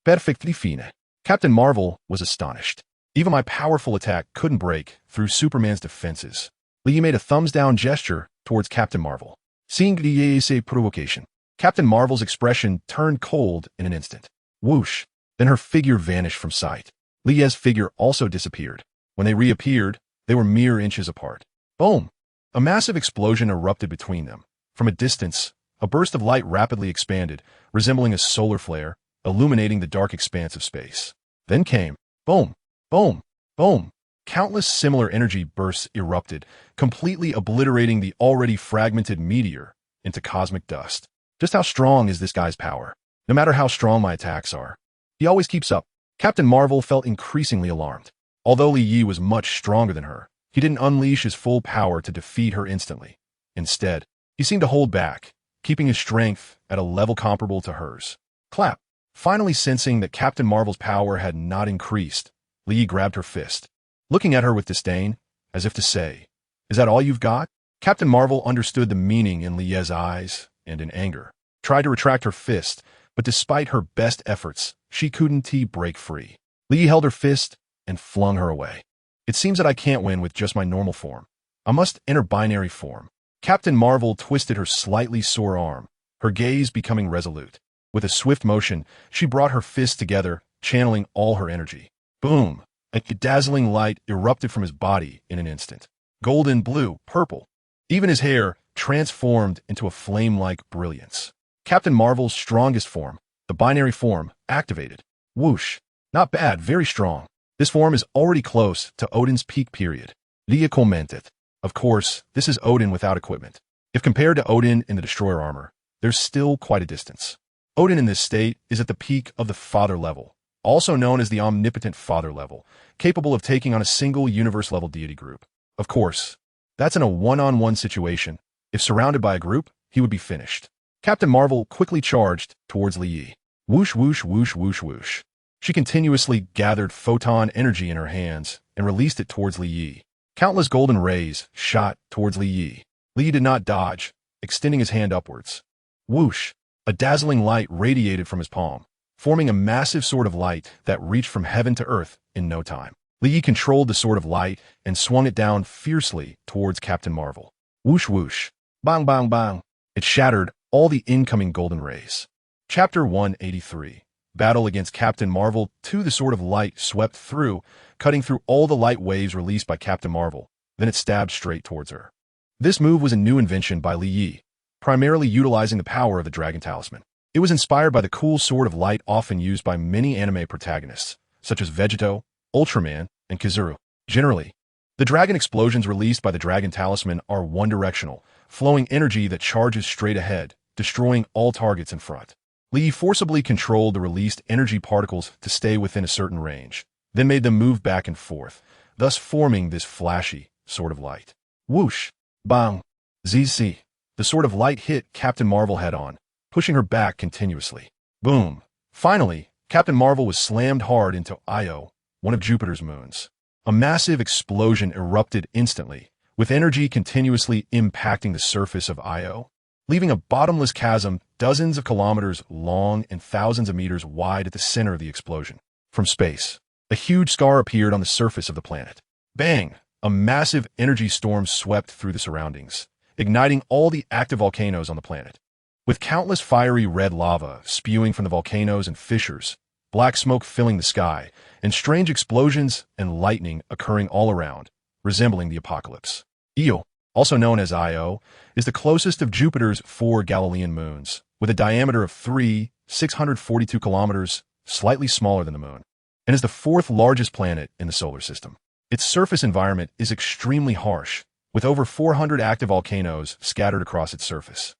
Perfectly fine. Captain Marvel was astonished. Even my powerful attack couldn't break through Superman's defenses. Lee made a thumbs-down gesture towards Captain Marvel. Seeing the provocation, Captain Marvel's expression turned cold in an instant. Whoosh! Then her figure vanished from sight. Leah's figure also disappeared. When they reappeared, they were mere inches apart. Boom! A massive explosion erupted between them. From a distance, a burst of light rapidly expanded, resembling a solar flare, illuminating the dark expanse of space. Then came, boom, boom, boom. Countless similar energy bursts erupted, completely obliterating the already fragmented meteor into cosmic dust. Just how strong is this guy's power? No matter how strong my attacks are, he always keeps up. Captain Marvel felt increasingly alarmed. Although Li Yi was much stronger than her, he didn't unleash his full power to defeat her instantly. Instead, he seemed to hold back, keeping his strength at a level comparable to hers. Clap! Finally sensing that Captain Marvel's power had not increased, Li Yi grabbed her fist. Looking at her with disdain, as if to say, "Is that all you've got?" Captain Marvel understood the meaning in Li Yi's eyes, and in anger, tried to retract her fist, but despite her best efforts, she couldn't break free. Li Yi held her fist and flung her away. It seems that I can't win with just my normal form. I must enter binary form. Captain Marvel twisted her slightly sore arm, her gaze becoming resolute. With a swift motion, she brought her fists together, channeling all her energy. Boom! A dazzling light erupted from his body in an instant. Golden, blue, purple. Even his hair transformed into a flame-like brilliance. Captain Marvel's strongest form, the binary form, activated. Whoosh! Not bad, very strong. This form is already close to Odin's peak period. Leah commented. Of course, this is Odin without equipment. If compared to Odin in the Destroyer armor, there's still quite a distance. Odin in this state is at the peak of the Father level, also known as the Omnipotent Father level, capable of taking on a single universe-level deity group. Of course, that's in a one-on-one situation. If surrounded by a group, he would be finished. Captain Marvel quickly charged towards Li Yi. Whoosh, whoosh, whoosh, whoosh, whoosh. She continuously gathered photon energy in her hands and released it towards Li Yi. Countless golden rays shot towards Li Yi. Li Yi did not dodge, extending his hand upwards. Whoosh! A dazzling light radiated from his palm, forming a massive sword of light that reached from heaven to earth in no time. Li Yi controlled the sword of light and swung it down fiercely towards Captain Marvel. Whoosh whoosh. Bang bang bang. It shattered all the incoming golden rays. Chapter 183. Battle against Captain Marvel 2. The sword of light swept through, cutting through all the light waves released by Captain Marvel. Then it stabbed straight towards her. This move was a new invention by Li Yi, primarily utilizing the power of the Dragon Talisman. It was inspired by the cool sword of light often used by many anime protagonists, such as Vegito, Ultraman, and Kizuru. Generally, the dragon explosions released by the Dragon Talisman are one-directional, flowing energy that charges straight ahead, destroying all targets in front. Li Yi forcibly controlled the released energy particles to stay within a certain range, then made them move back and forth, thus forming this flashy sword of light. Whoosh! Bang! ZC! The sword of light hit Captain Marvel head-on, pushing her back continuously. Boom! Finally, Captain Marvel was slammed hard into Io, one of Jupiter's moons. A massive explosion erupted instantly, with energy continuously impacting the surface of Io, leaving a bottomless chasm dozens of kilometers long and thousands of meters wide at the center of the explosion. From space, a huge scar appeared on the surface of the planet. Bang! A massive energy storm swept through the surroundings, igniting all the active volcanoes on the planet. With countless fiery red lava spewing from the volcanoes and fissures, black smoke filling the sky, and strange explosions and lightning occurring all around, resembling the apocalypse. Io, also known as Io, is the closest of Jupiter's 4 Galilean moons, with a diameter of 642 kilometers, slightly smaller than the moon, and is the 4th largest planet in the solar system. Its surface environment is extremely harsh, with over 400 active volcanoes scattered across its surface.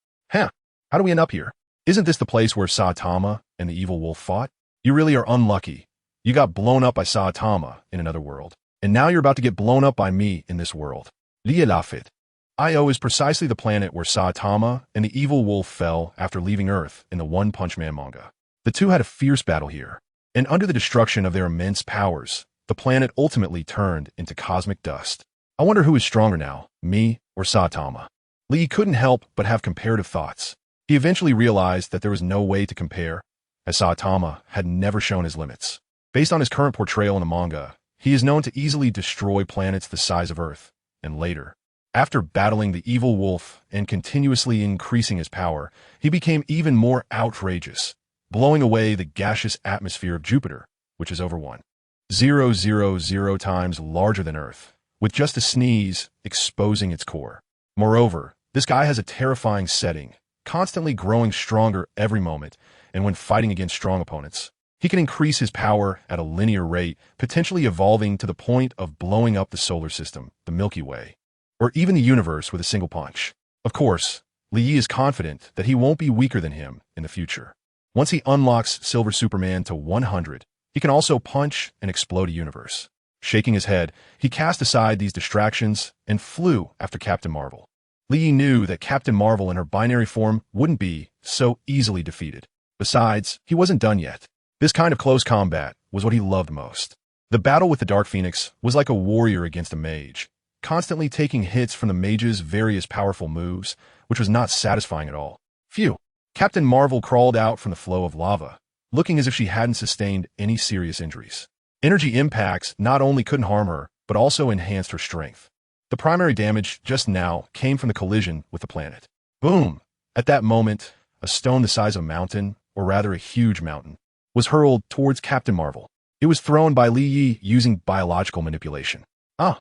How do we end up here? Isn't this the place where Saitama and the evil wolf fought? You really are unlucky. You got blown up by Saitama in another world, and now you're about to get blown up by me in this world. YeSlaps. Io is precisely the planet where Saitama and the evil wolf fell after leaving Earth in the One Punch Man manga. The two had a fierce battle here, and under the destruction of their immense powers, the planet ultimately turned into cosmic dust. I wonder who is stronger now, me or Saitama. Lee couldn't help but have comparative thoughts. He eventually realized that there was no way to compare, as Saitama had never shown his limits. Based on his current portrayal in the manga, he is known to easily destroy planets the size of Earth, and later, after battling the evil wolf and continuously increasing his power, he became even more outrageous, blowing away the gaseous atmosphere of Jupiter, which is over 1,000 times larger than Earth, with just a sneeze exposing its core. Moreover, this guy has a terrifying setting, constantly growing stronger every moment, and when fighting against strong opponents, he can increase his power at a linear rate, potentially evolving to the point of blowing up the solar system, the Milky Way, or even the universe with a single punch. Of course, Li Yi is confident that he won't be weaker than him in the future. Once he unlocks Silver Superman to 100, he can also punch and explode a universe. Shaking his head, he cast aside these distractions and flew after Captain Marvel. Li Yi knew that Captain Marvel in her binary form wouldn't be so easily defeated. Besides, he wasn't done yet. This kind of close combat was what he loved most. The battle with the Dark Phoenix was like a warrior against a mage, constantly taking hits from the mage's various powerful moves, which was not satisfying at all. Phew! Captain Marvel crawled out from the flow of lava, looking as if she hadn't sustained any serious injuries. Energy impacts not only couldn't harm her, but also enhanced her strength. The primary damage just now came from the collision with the planet. Boom! At that moment, a stone the size of a mountain, or rather a huge mountain, was hurled towards Captain Marvel. It was thrown by Li Yi using biological manipulation. Ah!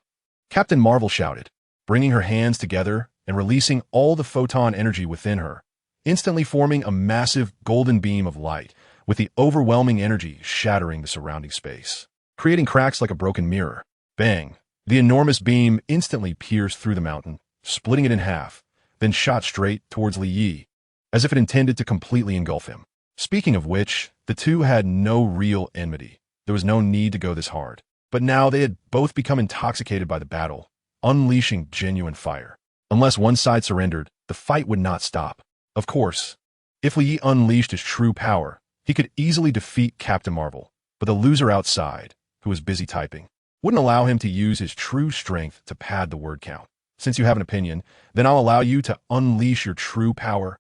Captain Marvel shouted, bringing her hands together and releasing all the photon energy within her, instantly forming a massive golden beam of light, with the overwhelming energy shattering the surrounding space, creating cracks like a broken mirror. Bang! The enormous beam instantly pierced through the mountain, splitting it in half, then shot straight towards Li Yi, as if it intended to completely engulf him. Speaking of which, the two had no real enmity. There was no need to go this hard. But now they had both become intoxicated by the battle, unleashing genuine fire. Unless one side surrendered, the fight would not stop. Of course, if Li Yi unleashed his true power, he could easily defeat Captain Marvel, but the loser outside, who was busy typing, wouldn't allow him to use his true strength to pad the word count. Since you have an opinion, then I'll allow you to unleash your true power.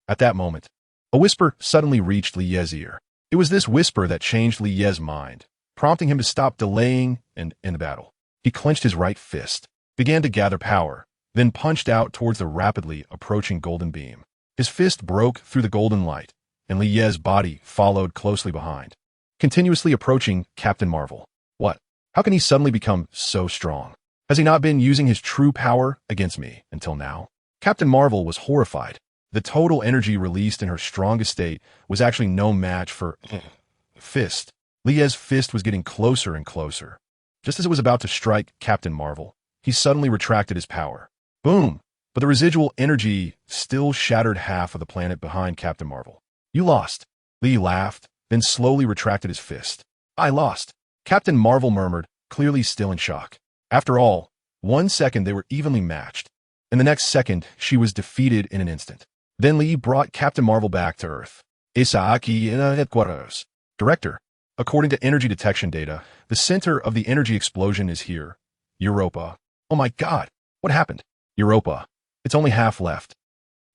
At that moment, a whisper suddenly reached Li Ye's ear. It was this whisper that changed Li Ye's mind, prompting him to stop delaying and end the battle. He clenched his right fist, began to gather power, then punched out towards the rapidly approaching golden beam. His fist broke through the golden light, and Li Ye's body followed closely behind, continuously approaching Captain Marvel. What? How can he suddenly become so strong? Has he not been using his true power against me until now? Captain Marvel was horrified. The total energy released in her strongest state was actually no match for fist. Li Ye's fist was getting closer and closer. Just as it was about to strike Captain Marvel, he suddenly retracted his power. Boom! But the residual energy still shattered half of the planet behind Captain Marvel. You lost. Li laughed, then slowly retracted his fist. I lost. Captain Marvel murmured, clearly still in shock. After all, 1 second they were evenly matched, and the next second she was defeated in an instant. Then Li brought Captain Marvel back to Earth. Isaaki in headquarters. Director, according to energy detection data, the center of the energy explosion is here. Europa. Oh my god, what happened? Europa. It's only half left.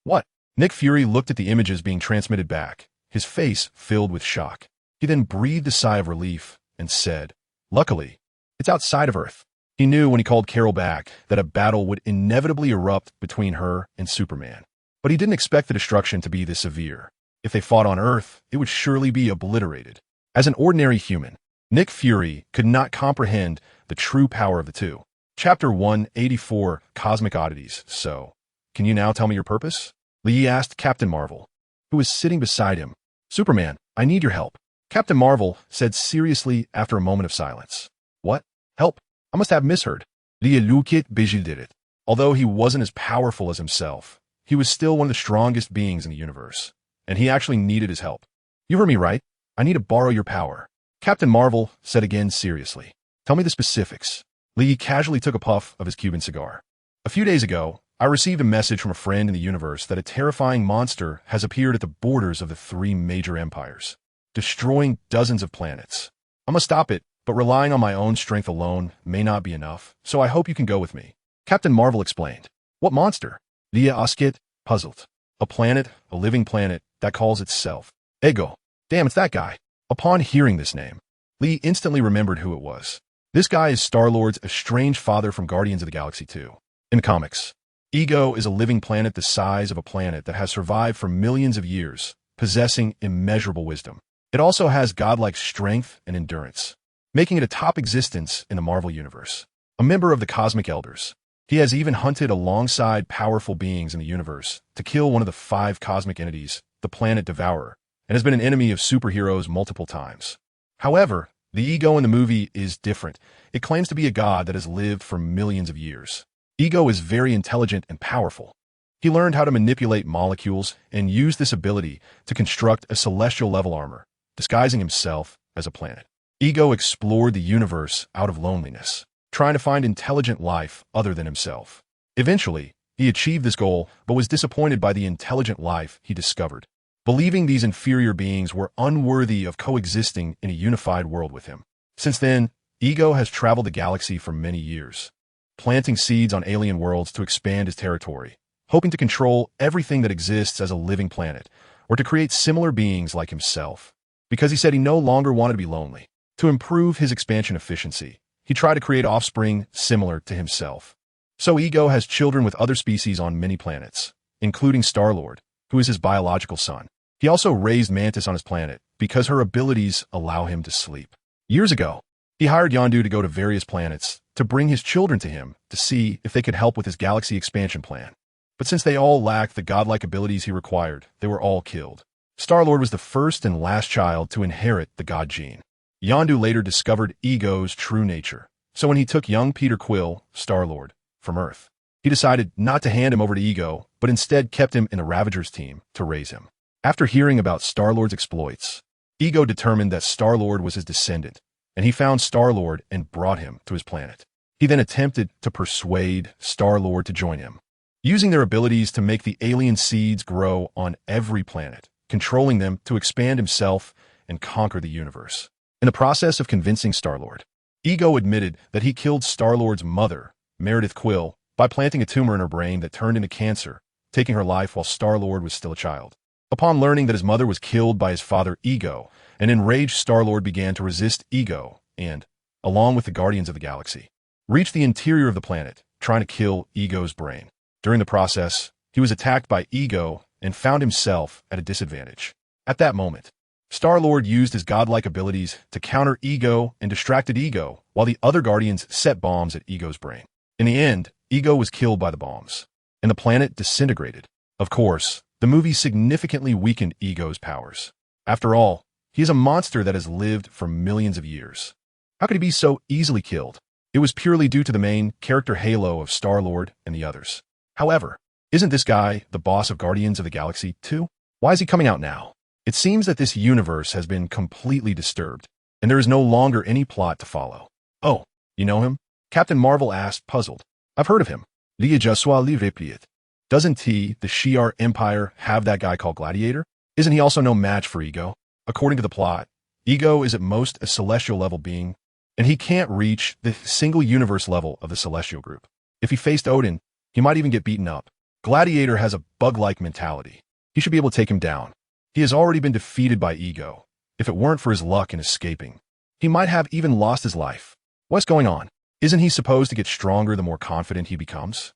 What? Nick Fury looked at the images being transmitted back, his face filled with shock. He then breathed a sigh of relief and said, luckily, it's outside of Earth. He knew when he called Carol back that a battle would inevitably erupt between her and Superman. But he didn't expect the destruction to be this severe. If they fought on Earth, it would surely be obliterated. As an ordinary human, Nick Fury could not comprehend the true power of the two. Chapter 184, Cosmic Oddities. So, can you now tell me your purpose? Li asked Captain Marvel, who was sitting beside him. Superman, I need your help. Captain Marvel said seriously after a moment of silence. What? Help? I must have misheard. Li looked did it. Although he wasn't as powerful as himself, he was still one of the strongest beings in the universe, and he actually needed his help. You heard me right. I need to borrow your power. Captain Marvel said again seriously. Tell me the specifics. Li casually took a puff of his Cuban cigar. A few days ago, I received a message from a friend in the universe that a terrifying monster has appeared at the borders of the 3 major empires, destroying dozens of planets. I must stop it, but relying on my own strength alone may not be enough, so I hope you can go with me. Captain Marvel explained. What monster? Li asked, puzzled. A living planet that calls itself Ego. Damn, it's that guy. Upon hearing this name, Lee instantly remembered who it was. This guy is Star-Lord's estranged father from Guardians of the Galaxy 2. In the comics, Ego is a living planet the size of a planet that has survived for millions of years, possessing immeasurable wisdom. It also has godlike strength and endurance, making it a top existence in the Marvel Universe. A member of the Cosmic Elders, he has even hunted alongside powerful beings in the universe to kill one of the 5 cosmic entities, the planet Devourer, and has been an enemy of superheroes multiple times. However, the Ego in the movie is different. It claims to be a god that has lived for millions of years. Ego is very intelligent and powerful. He learned how to manipulate molecules and used this ability to construct a celestial-level armor, disguising himself as a planet. Ego explored the universe out of loneliness, trying to find intelligent life other than himself. Eventually, he achieved this goal, but was disappointed by the intelligent life he discovered, believing these inferior beings were unworthy of coexisting in a unified world with him. Since then, Ego has traveled the galaxy for many years, planting seeds on alien worlds to expand his territory, hoping to control everything that exists as a living planet, or to create similar beings like himself. Because he said he no longer wanted to be lonely. To improve his expansion efficiency, he tried to create offspring similar to himself. So Ego has children with other species on many planets, including Star-Lord, who is his biological son. He also raised Mantis on his planet because her abilities allow him to sleep. Years ago, he hired Yondu to go to various planets to bring his children to him to see if they could help with his galaxy expansion plan. But since they all lacked the godlike abilities he required, they were all killed. Star-Lord was the first and last child to inherit the god gene. Yondu later discovered Ego's true nature, so when he took young Peter Quill, Star-Lord, from Earth, he decided not to hand him over to Ego, but instead kept him in the Ravagers team to raise him. After hearing about Star-Lord's exploits, Ego determined that Star-Lord was his descendant, and he found Star-Lord and brought him to his planet. He then attempted to persuade Star-Lord to join him, using their abilities to make the alien seeds grow on every planet, controlling them to expand himself and conquer the universe. In the process of convincing Star-Lord, Ego admitted that he killed Star-Lord's mother, Meredith Quill, by planting a tumor in her brain that turned into cancer, taking her life while Star-Lord was still a child. Upon learning that his mother was killed by his father Ego, an enraged Star-Lord began to resist Ego and, along with the Guardians of the Galaxy, reached the interior of the planet, trying to kill Ego's brain. During the process, he was attacked by Ego and found himself at a disadvantage. At that moment, Star-Lord used his godlike abilities to counter Ego and distracted Ego, while the other Guardians set bombs at Ego's brain. In the end, Ego was killed by the bombs, and the planet disintegrated. Of course, the movie significantly weakened Ego's powers. After all, he is a monster that has lived for millions of years. How could he be so easily killed? It was purely due to the main character halo of Star-Lord and the others. However, isn't this guy the boss of Guardians of the Galaxy 2? Why is he coming out now? It seems that this universe has been completely disturbed, and there is no longer any plot to follow. Oh, you know him? Captain Marvel asked, puzzled. I've heard of him. Doesn't the Shi'ar Empire have that guy called Gladiator? Isn't he also no match for Ego? According to the plot, Ego is at most a celestial level being, and he can't reach the single universe level of the celestial group. If he faced Odin, he might even get beaten up. Gladiator has a bug-like mentality. He should be able to take him down. He has already been defeated by Ego. If it weren't for his luck in escaping, he might have even lost his life. What's going on? Isn't he supposed to get stronger the more confident he becomes?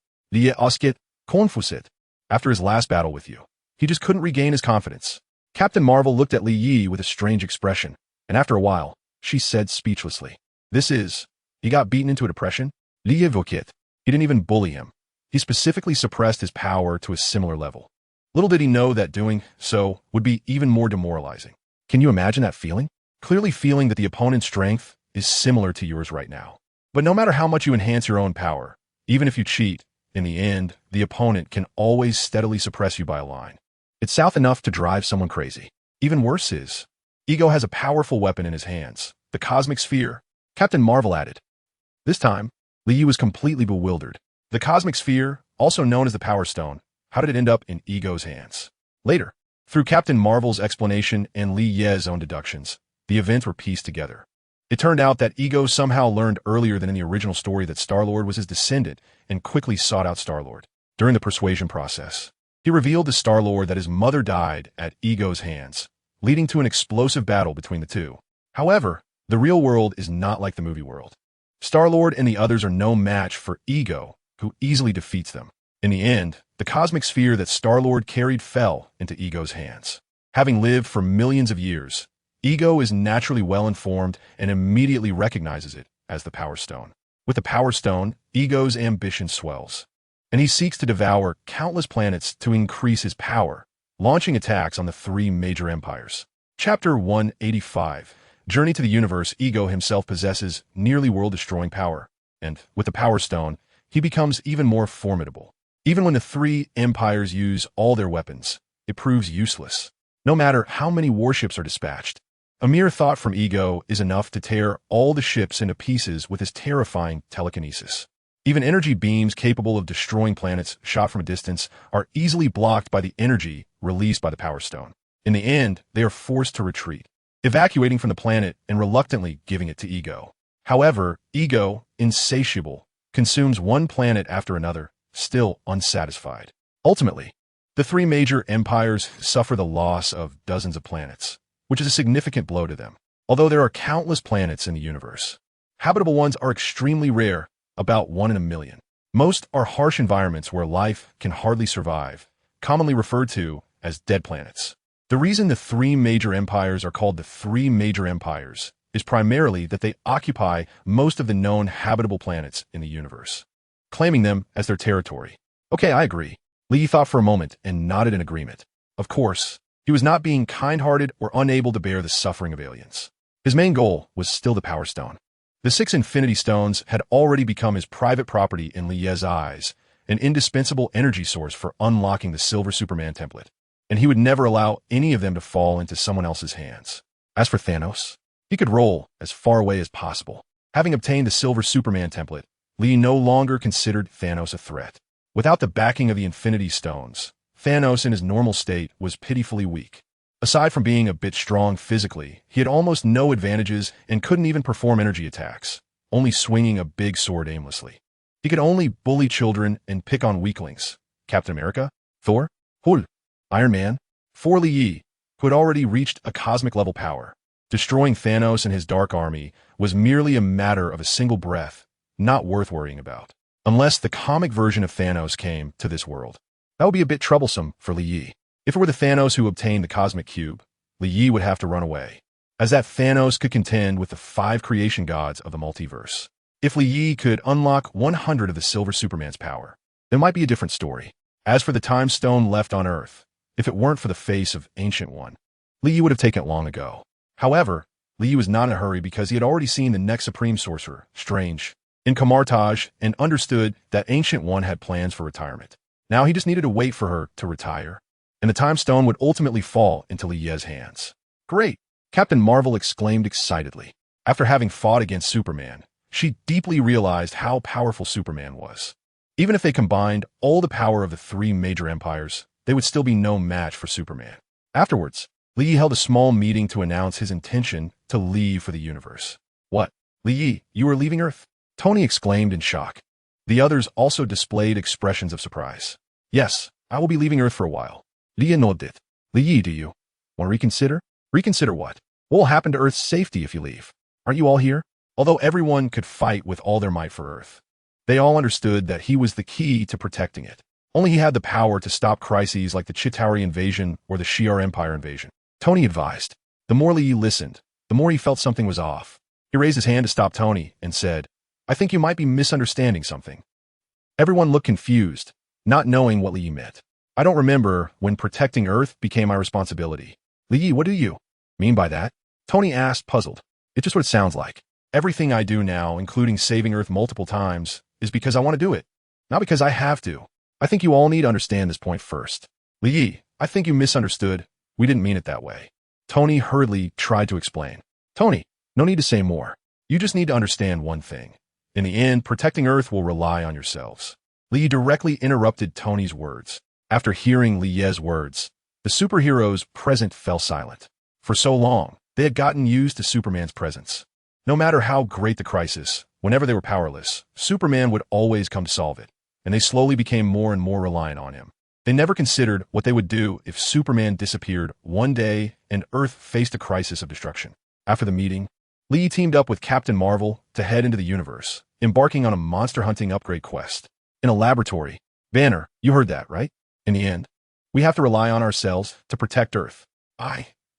After his last battle with you, he just couldn't regain his confidence. Captain Marvel looked at Li Yi with a strange expression, and after a while, she said speechlessly, he got beaten into a depression? He didn't even bully him. He specifically suppressed his power to a similar level. Little did he know that doing so would be even more demoralizing. Can you imagine that feeling? Clearly feeling that the opponent's strength is similar to yours right now. But no matter how much you enhance your own power, even if you cheat, in the end, the opponent can always steadily suppress you by a line. It's south enough to drive someone crazy. Even worse is, Ego has a powerful weapon in his hands, the Cosmic Sphere. Captain Marvel added. This time, Li Yi was completely bewildered. The Cosmic Sphere, also known as the Power Stone, how did it end up in Ego's hands? Later, through Captain Marvel's explanation and Li Ye's own deductions, the events were pieced together. It turned out that Ego somehow learned earlier than in the original story that Star-Lord was his descendant and quickly sought out Star-Lord. During the persuasion process, He revealed to Star-Lord that his mother died at Ego's hands, leading to an explosive battle between the two. However, the real world is not like the movie world. Star-Lord and the others are no match for Ego, who easily defeats them. In the end, the cosmic sphere that Star-Lord carried fell into Ego's hands. Having lived for millions of years, Ego is naturally well-informed and immediately recognizes it as the Power Stone. With the Power Stone, Ego's ambition swells, and he seeks to devour countless planets to increase his power, launching attacks on the three major empires. Chapter 185. Journey to the Universe. Ego himself possesses nearly world-destroying power, and with the Power Stone, he becomes even more formidable. Even when the three empires use all their weapons, it proves useless. No matter how many warships are dispatched, a mere thought from Ego is enough to tear all the ships into pieces with his terrifying telekinesis. Even energy beams capable of destroying planets shot from a distance are easily blocked by the energy released by the Power Stone. In the end, they are forced to retreat, evacuating from the planet and reluctantly giving it to Ego. However, Ego, insatiable, consumes one planet after another, still unsatisfied. Ultimately, the three major empires suffer the loss of dozens of planets, which is a significant blow to them. Although there are countless planets in the universe, habitable ones are extremely rare, about 1 in a million. Most are harsh environments where life can hardly survive, commonly referred to as dead planets. The reason the three major empires are called the three major empires is primarily that they occupy most of the known habitable planets in the universe, claiming them as their territory. Okay, I agree. Lee thought for a moment and nodded in agreement. Of course, he was not being kind-hearted or unable to bear the suffering of aliens. His main goal was still the Power Stone. The 6 Infinity Stones had already become his private property in Lie's eyes, an indispensable energy source for unlocking the Silver Superman template, and he would never allow any of them to fall into someone else's hands. As for Thanos, he could roll as far away as possible. Having obtained the Silver Superman template, Lee no longer considered Thanos a threat. Without the backing of the Infinity Stones, Thanos in his normal state was pitifully weak. Aside from being a bit strong physically, he had almost no advantages and couldn't even perform energy attacks, only swinging a big sword aimlessly. He could only bully children and pick on weaklings. Captain America, Thor, Hulk, Iron Man, for Lee, who had already reached a cosmic-level power. Destroying Thanos and his Dark Army was merely a matter of a single breath, not worth worrying about. Unless the comic version of Thanos came to this world. That would be a bit troublesome for Lee. If it were the Thanos who obtained the Cosmic Cube, Lee would have to run away, as that Thanos could contend with the 5 creation gods of the multiverse. If Lee could unlock 100 of the Silver Superman's power, there might be a different story. As for the Time Stone left on Earth, if it weren't for the face of Ancient One, Lee would have taken it long ago. However, Lee was not in a hurry because he had already seen the next Supreme Sorcerer, Strange, in Kamartaj and understood that Ancient One had plans for retirement. Now he just needed to wait for her to retire, and the Time Stone would ultimately fall into Lie's hands. Great! Captain Marvel exclaimed excitedly. After having fought against Superman, she deeply realized how powerful Superman was. Even if they combined all the power of the 3 major empires, they would still be no match for Superman. Afterwards, Lee held a small meeting to announce his intention to leave for the universe. What? Lee, you are leaving Earth? Tony exclaimed in shock. The others also displayed expressions of surprise. Yes, I will be leaving Earth for a while. Lee nodded. Lee, do you want to reconsider? Reconsider what? What will happen to Earth's safety if you leave? Aren't you all here? Although everyone could fight with all their might for Earth, they all understood that he was the key to protecting it. Only he had the power to stop crises like the Chitauri invasion or the Shi'ar Empire invasion. Tony advised. The more Lee listened, the more he felt something was off. He raised his hand to stop Tony and said, I think you might be misunderstanding something. Everyone looked confused, not knowing what Lee meant. I don't remember when protecting Earth became my responsibility. Lee, what do you mean by that? Tony asked, puzzled. It's just what it sounds like. Everything I do now, including saving Earth multiple times, is because I want to do it, not because I have to. I think you all need to understand this point first. Lee, I think you misunderstood. We didn't mean it that way. Tony hurriedly tried to explain. Tony, no need to say more. You just need to understand one thing. In the end, protecting Earth will rely on yourselves. Lee directly interrupted Tony's words. After hearing Lie's words, the superheroes present fell silent. For so long, they had gotten used to Superman's presence. No matter how great the crisis, whenever they were powerless, Superman would always come to solve it, and they slowly became more and more reliant on him. They never considered what they would do if Superman disappeared one day and Earth faced a crisis of destruction. After the meeting, Lee teamed up with Captain Marvel to head into the universe, embarking on a monster-hunting upgrade quest. In a laboratory, Banner, you heard that, right? In the end, we have to rely on ourselves to protect Earth.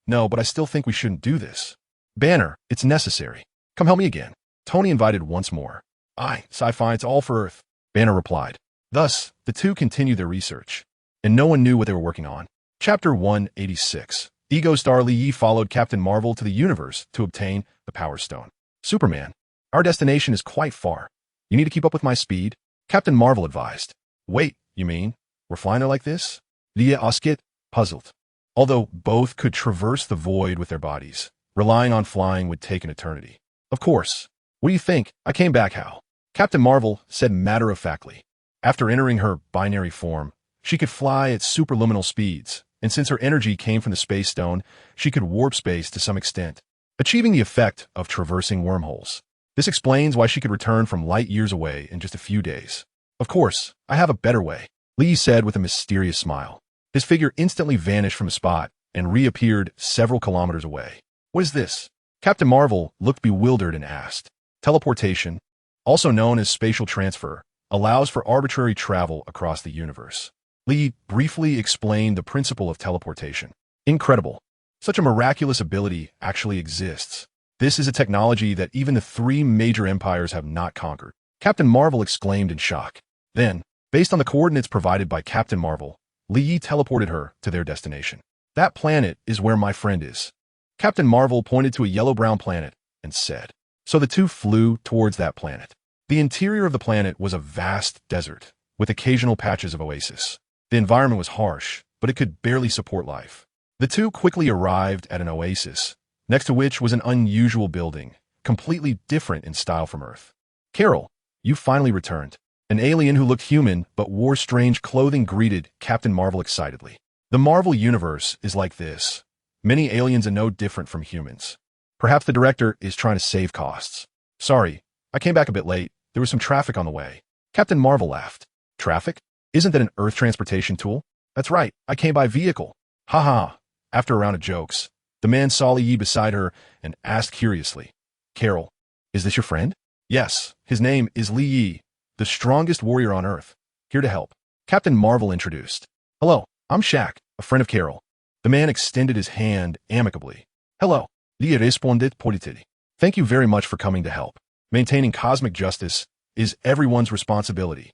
No, but I still think we shouldn't do this. Banner, it's necessary. Come help me again. Tony invited once more. Sci-fi, it's all for Earth. Banner replied. Thus, the two continued their research, and no one knew what they were working on. Chapter 186. Ego Star Lee followed Captain Marvel to the universe to obtain the Power Stone. Superman, our destination is quite far. You need to keep up with my speed, Captain Marvel advised. Wait, you mean we're flying there like this? Lee asked, puzzled. Although both could traverse the void with their bodies, relying on flying would take an eternity. Of course. What do you think? I came back how? Captain Marvel said matter-of-factly. After entering her binary form, she could fly at superluminal speeds, and since her energy came from the Space Stone, she could warp space to some extent, achieving the effect of traversing wormholes. This explains why she could return from light years away in just a few days. Of course, I have a better way, Lee said with a mysterious smile. His figure instantly vanished from a spot and reappeared several kilometers away. What is this? Captain Marvel looked bewildered and asked. Teleportation, also known as spatial transfer, allows for arbitrary travel across the universe. Lee briefly explained the principle of teleportation. Incredible. Such a miraculous ability actually exists. This is a technology that even the three major empires have not conquered. Captain Marvel exclaimed in shock. Then, based on the coordinates provided by Captain Marvel, Lee teleported her to their destination. That planet is where my friend is. Captain Marvel pointed to a yellow-brown planet and said. So the two flew towards that planet. The interior of the planet was a vast desert, with occasional patches of oasis. The environment was harsh, but it could barely support life. The two quickly arrived at an oasis, next to which was an unusual building, completely different in style from Earth. Carol, you finally returned. An alien who looked human but wore strange clothing greeted Captain Marvel excitedly. The Marvel Universe is like this. Many aliens are no different from humans. Perhaps the director is trying to save costs. Sorry, I came back a bit late. There was some traffic on the way. Captain Marvel laughed. Traffic? Isn't that an Earth transportation tool? That's right, I came by vehicle. Ha. After a round of jokes, the man saw Lee beside her and asked curiously, Carol, is this your friend? Yes, his name is Lee, the strongest warrior on Earth. Here to help. Captain Marvel introduced. Hello, I'm Shaq, a friend of Carol. The man extended his hand amicably. Hello, Lee responded politely. Thank you very much for coming to help. Maintaining cosmic justice is everyone's responsibility.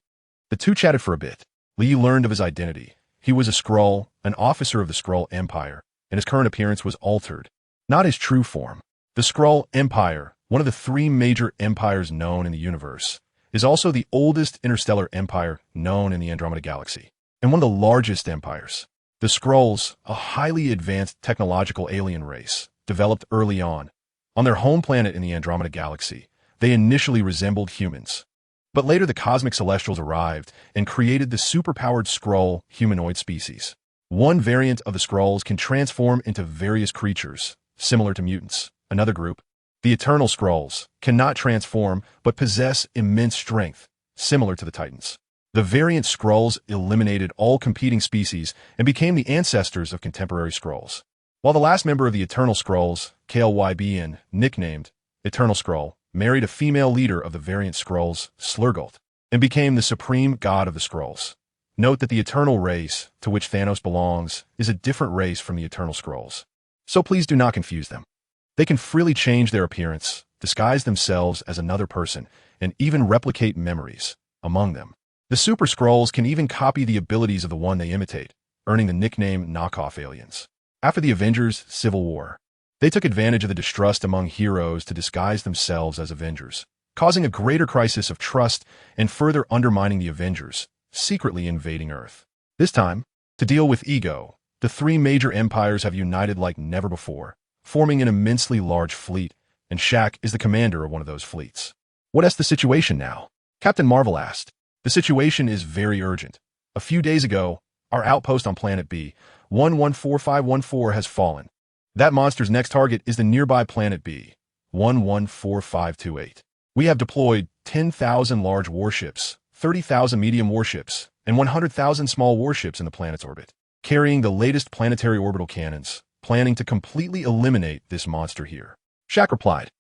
The two chatted for a bit. Lee learned of his identity. He was a Skrull, an officer of the Skrull Empire, and his current appearance was altered. Not his true form. The Skrull Empire, one of the three major empires known in the universe, is also the oldest interstellar empire known in the Andromeda Galaxy, and one of the largest empires. The Skrulls, a highly advanced technological alien race, developed early on. On their home planet in the Andromeda Galaxy, they initially resembled humans. But later the cosmic celestials arrived and created the superpowered Skrull humanoid species. One variant of the Skrulls can transform into various creatures, similar to mutants. Another group, the Eternal Skrulls, cannot transform but possess immense strength, similar to the Titans. The variant Skrulls eliminated all competing species and became the ancestors of contemporary Skrulls. While the last member of the Eternal Skrulls, KLYBN, nicknamed Eternal Skrull, married a female leader of the variant Skrulls, Slurgold, and became the supreme god of the Skrulls. Note that the Eternal race, to which Thanos belongs, is a different race from the Eternal Skrulls. So please do not confuse them. They can freely change their appearance, disguise themselves as another person, and even replicate memories among them. The Super Skrulls can even copy the abilities of the one they imitate, earning the nickname knockoff aliens. After the Avengers' Civil War, they took advantage of the distrust among heroes to disguise themselves as Avengers, causing a greater crisis of trust and further undermining the Avengers, secretly invading Earth. This time, to deal with ego, the three major empires have united like never before, forming an immensely large fleet, and Shaq is the commander of one of those fleets. What is the situation now? Captain Marvel asked. The situation is very urgent. A few days ago, our outpost on planet B, 114514, has fallen. That monster's next target is the nearby planet B, 114528. We have deployed 10,000 large warships, 30,000 medium warships, and 100,000 small warships in the planet's orbit, carrying the latest planetary orbital cannons, planning to completely eliminate this monster here. Shaq replied,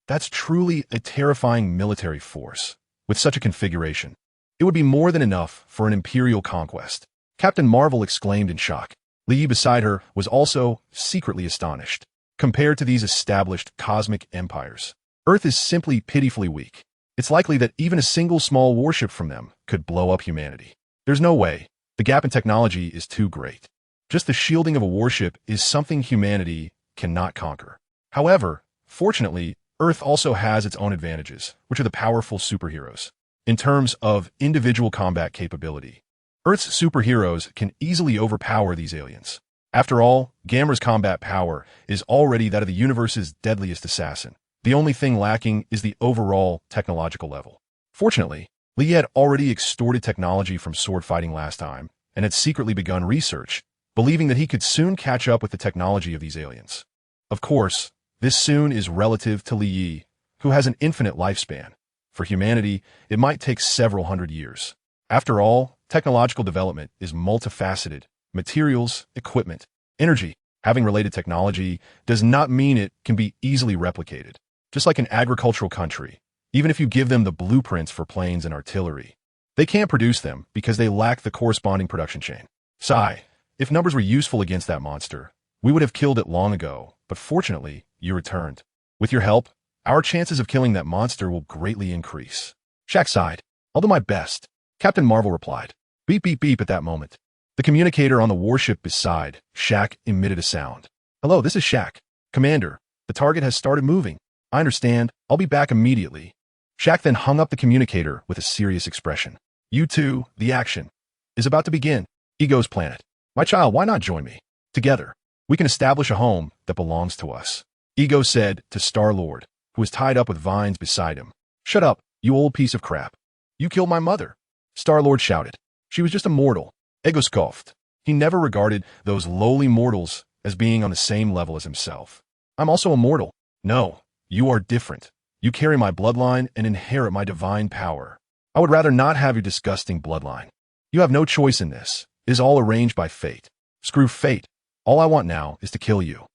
"That's truly a terrifying military force. With such a configuration, it would be more than enough for an imperial conquest." Captain Marvel exclaimed in shock. Li Yi beside her was also secretly astonished. Compared to these established cosmic empires, Earth is simply pitifully weak. It's likely that even a single small warship from them could blow up humanity. There's no way. The gap in technology is too great. Just the shielding of a warship is something humanity cannot conquer. However, fortunately, Earth also has its own advantages, which are the powerful superheroes. In terms of individual combat capability, Earth's superheroes can easily overpower these aliens. After all, Gamera's combat power is already that of the universe's deadliest assassin. The only thing lacking is the overall technological level. Fortunately, Li had already extorted technology from sword fighting last time and had secretly begun research, believing that he could soon catch up with the technology of these aliens. Of course, this soon is relative to Li Yi, who has an infinite lifespan. For humanity, it might take several hundred years. After all, technological development is multifaceted. Materials, equipment, energy. Having related technology does not mean it can be easily replicated. Just like an agricultural country, even if you give them the blueprints for planes and artillery, they can't produce them because they lack the corresponding production chain. Sigh, if numbers were useful against that monster, we would have killed it long ago, but fortunately, you returned. With your help, our chances of killing that monster will greatly increase. Shaq sighed. "I'll do my best," Captain Marvel replied. Beep beep beep at that moment. The communicator on the warship beside Shaq emitted a sound. "Hello, this is Shaq. Commander, the target has started moving. I understand. I'll be back immediately." Shaq then hung up the communicator with a serious expression. "You two, the action is about to begin. Ego's planet. My child, why not join me? Together, we can establish a home that belongs to us," Ego said to Star-Lord, who was tied up with vines beside him. "Shut up, you old piece of crap. You killed my mother," Star-Lord shouted. "She was just a mortal." Ego scoffed. He never regarded those lowly mortals as being on the same level as himself. "I'm also a mortal." "No, you are different. You carry my bloodline and inherit my divine power. I would rather not have your disgusting bloodline. You have no choice in this. It is all arranged by fate." "Screw fate. All I want now is to kill you."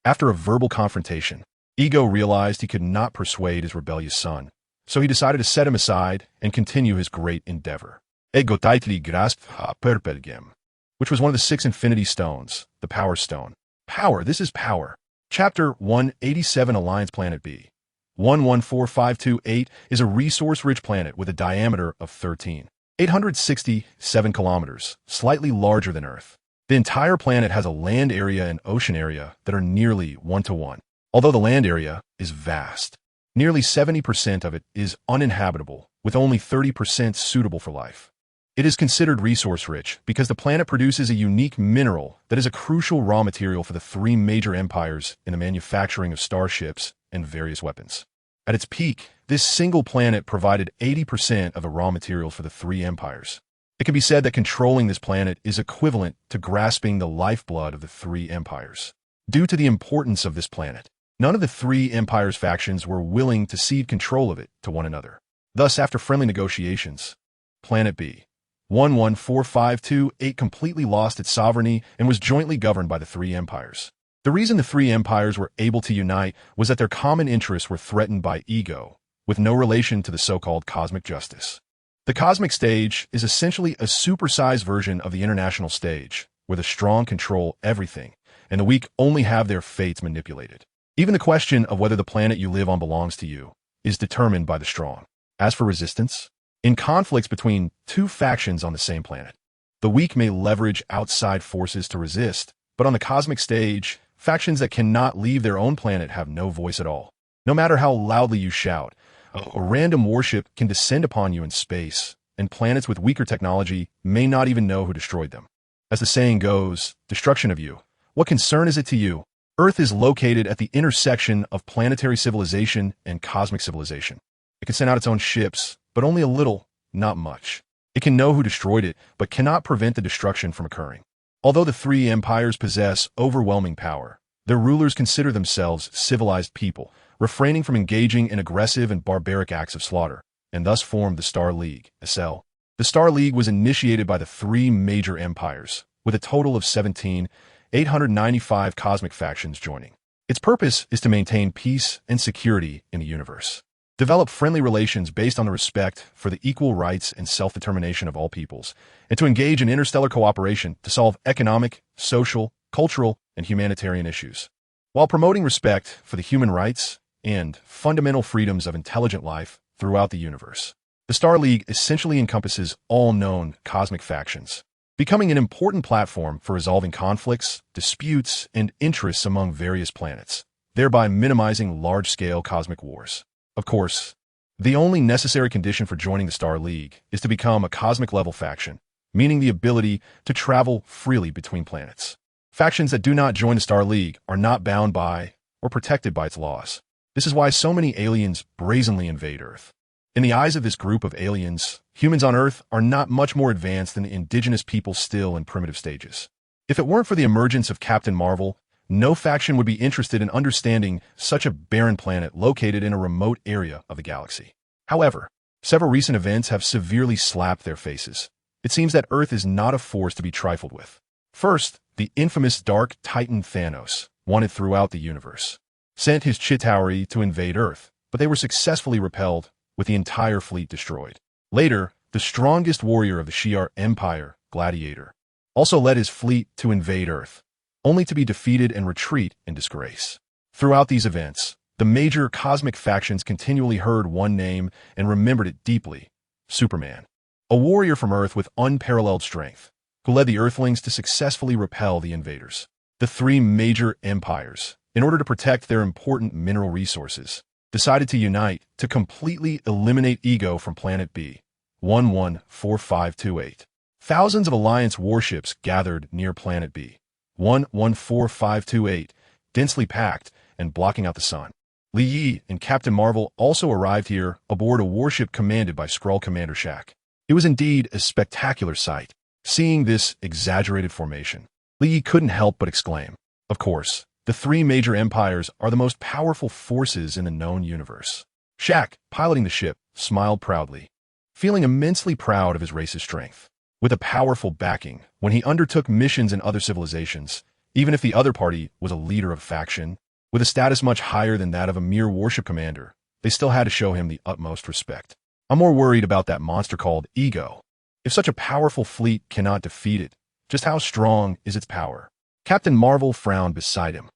After a verbal confrontation, Ego realized he could not persuade his rebellious son, so he decided to set him aside and continue his great endeavor. Ego tightly grasped a purple gem, which was one of the 6 infinity stones, the Power Stone. Power, this is power. Chapter 187 Alliance Planet B. 114528 is a resource-rich planet with a diameter of 13,867 kilometers, slightly larger than Earth. The entire planet has a land area and ocean area that are nearly 1-to-1. Although the land area is vast, nearly 70% of it is uninhabitable, with only 30% suitable for life. It is considered resource-rich because the planet produces a unique mineral that is a crucial raw material for the 3 major empires in the manufacturing of starships and various weapons. At its peak, this single planet provided 80% of the raw materials for the 3 empires. It can be said that controlling this planet is equivalent to grasping the lifeblood of the 3 empires. Due to the importance of this planet, none of the 3 empires' factions were willing to cede control of it to one another. Thus, after friendly negotiations, Planet B 114528 completely lost its sovereignty and was jointly governed by the 3 empires. The reason the 3 empires were able to unite was that their common interests were threatened by ego, with no relation to the so-called cosmic justice. The cosmic stage is essentially a supersized version of the international stage, where the strong control everything, and the weak only have their fates manipulated. Even the question of whether the planet you live on belongs to you is determined by the strong. As for resistance, in conflicts between 2 factions on the same planet, the weak may leverage outside forces to resist, but on the cosmic stage, factions that cannot leave their own planet have no voice at all. No matter how loudly you shout, a random warship can descend upon you in space, and planets with weaker technology may not even know who destroyed them. As the saying goes, destruction of you. What concern is it to you? Earth is located at the intersection of planetary civilization and cosmic civilization. It can send out its own ships, but only a little, not much. It can know who destroyed it, but cannot prevent the destruction from occurring. Although the 3 empires possess overwhelming power, their rulers consider themselves civilized people, refraining from engaging in aggressive and barbaric acts of slaughter, and thus form the Star League, SL. The Star League was initiated by the three major empires, with a total of 17,895 cosmic factions joining. Its purpose is to maintain peace and security in the universe, develop friendly relations based on the respect for the equal rights and self-determination of all peoples, and to engage in interstellar cooperation to solve economic, social, cultural, and humanitarian issues, while promoting respect for the human rights and fundamental freedoms of intelligent life throughout the universe. The Star League essentially encompasses all known cosmic factions, becoming an important platform for resolving conflicts, disputes, and interests among various planets, thereby minimizing large-scale cosmic wars. Of course, the only necessary condition for joining the Star League is to become a cosmic-level faction, meaning the ability to travel freely between planets. Factions that do not join the Star League are not bound by or protected by its laws. This is why so many aliens brazenly invade Earth. In the eyes of this group of aliens, humans on Earth are not much more advanced than the indigenous people still in primitive stages. If it weren't for the emergence of Captain Marvel, no faction would be interested in understanding such a barren planet located in a remote area of the galaxy. However, several recent events have severely slapped their faces. It seems that Earth is not a force to be trifled with. First, the infamous Dark Titan Thanos, wanted throughout the universe, sent his Chitauri to invade Earth, but they were successfully repelled, with the entire fleet destroyed. Later, the strongest warrior of the Shi'ar Empire, Gladiator, also led his fleet to invade Earth, only to be defeated and retreat in disgrace. Throughout these events, the major cosmic factions continually heard one name and remembered it deeply: Superman, a warrior from Earth with unparalleled strength, who led the Earthlings to successfully repel the invaders. The three major empires, in order to protect their important mineral resources, decided to unite to completely eliminate Ego from Planet B, 114528. Thousands of Alliance warships gathered near Planet B, 114528, densely packed and blocking out the sun. Li Yi and Captain Marvel also arrived here aboard a warship commanded by Skrull Commander Shaq. It was indeed a spectacular sight. Seeing this exaggerated formation, Li Yi couldn't help but exclaim, "Of course, the three major empires are the most powerful forces in the known universe." Shaq, piloting the ship, smiled proudly, feeling immensely proud of his race's strength. With a powerful backing, when he undertook missions in other civilizations, even if the other party was a leader of faction, with a status much higher than that of a mere warship commander, they still had to show him the utmost respect. I'm more worried about that monster called Ego. If such a powerful fleet cannot defeat it, just how strong is its power? Captain Marvel frowned beside him.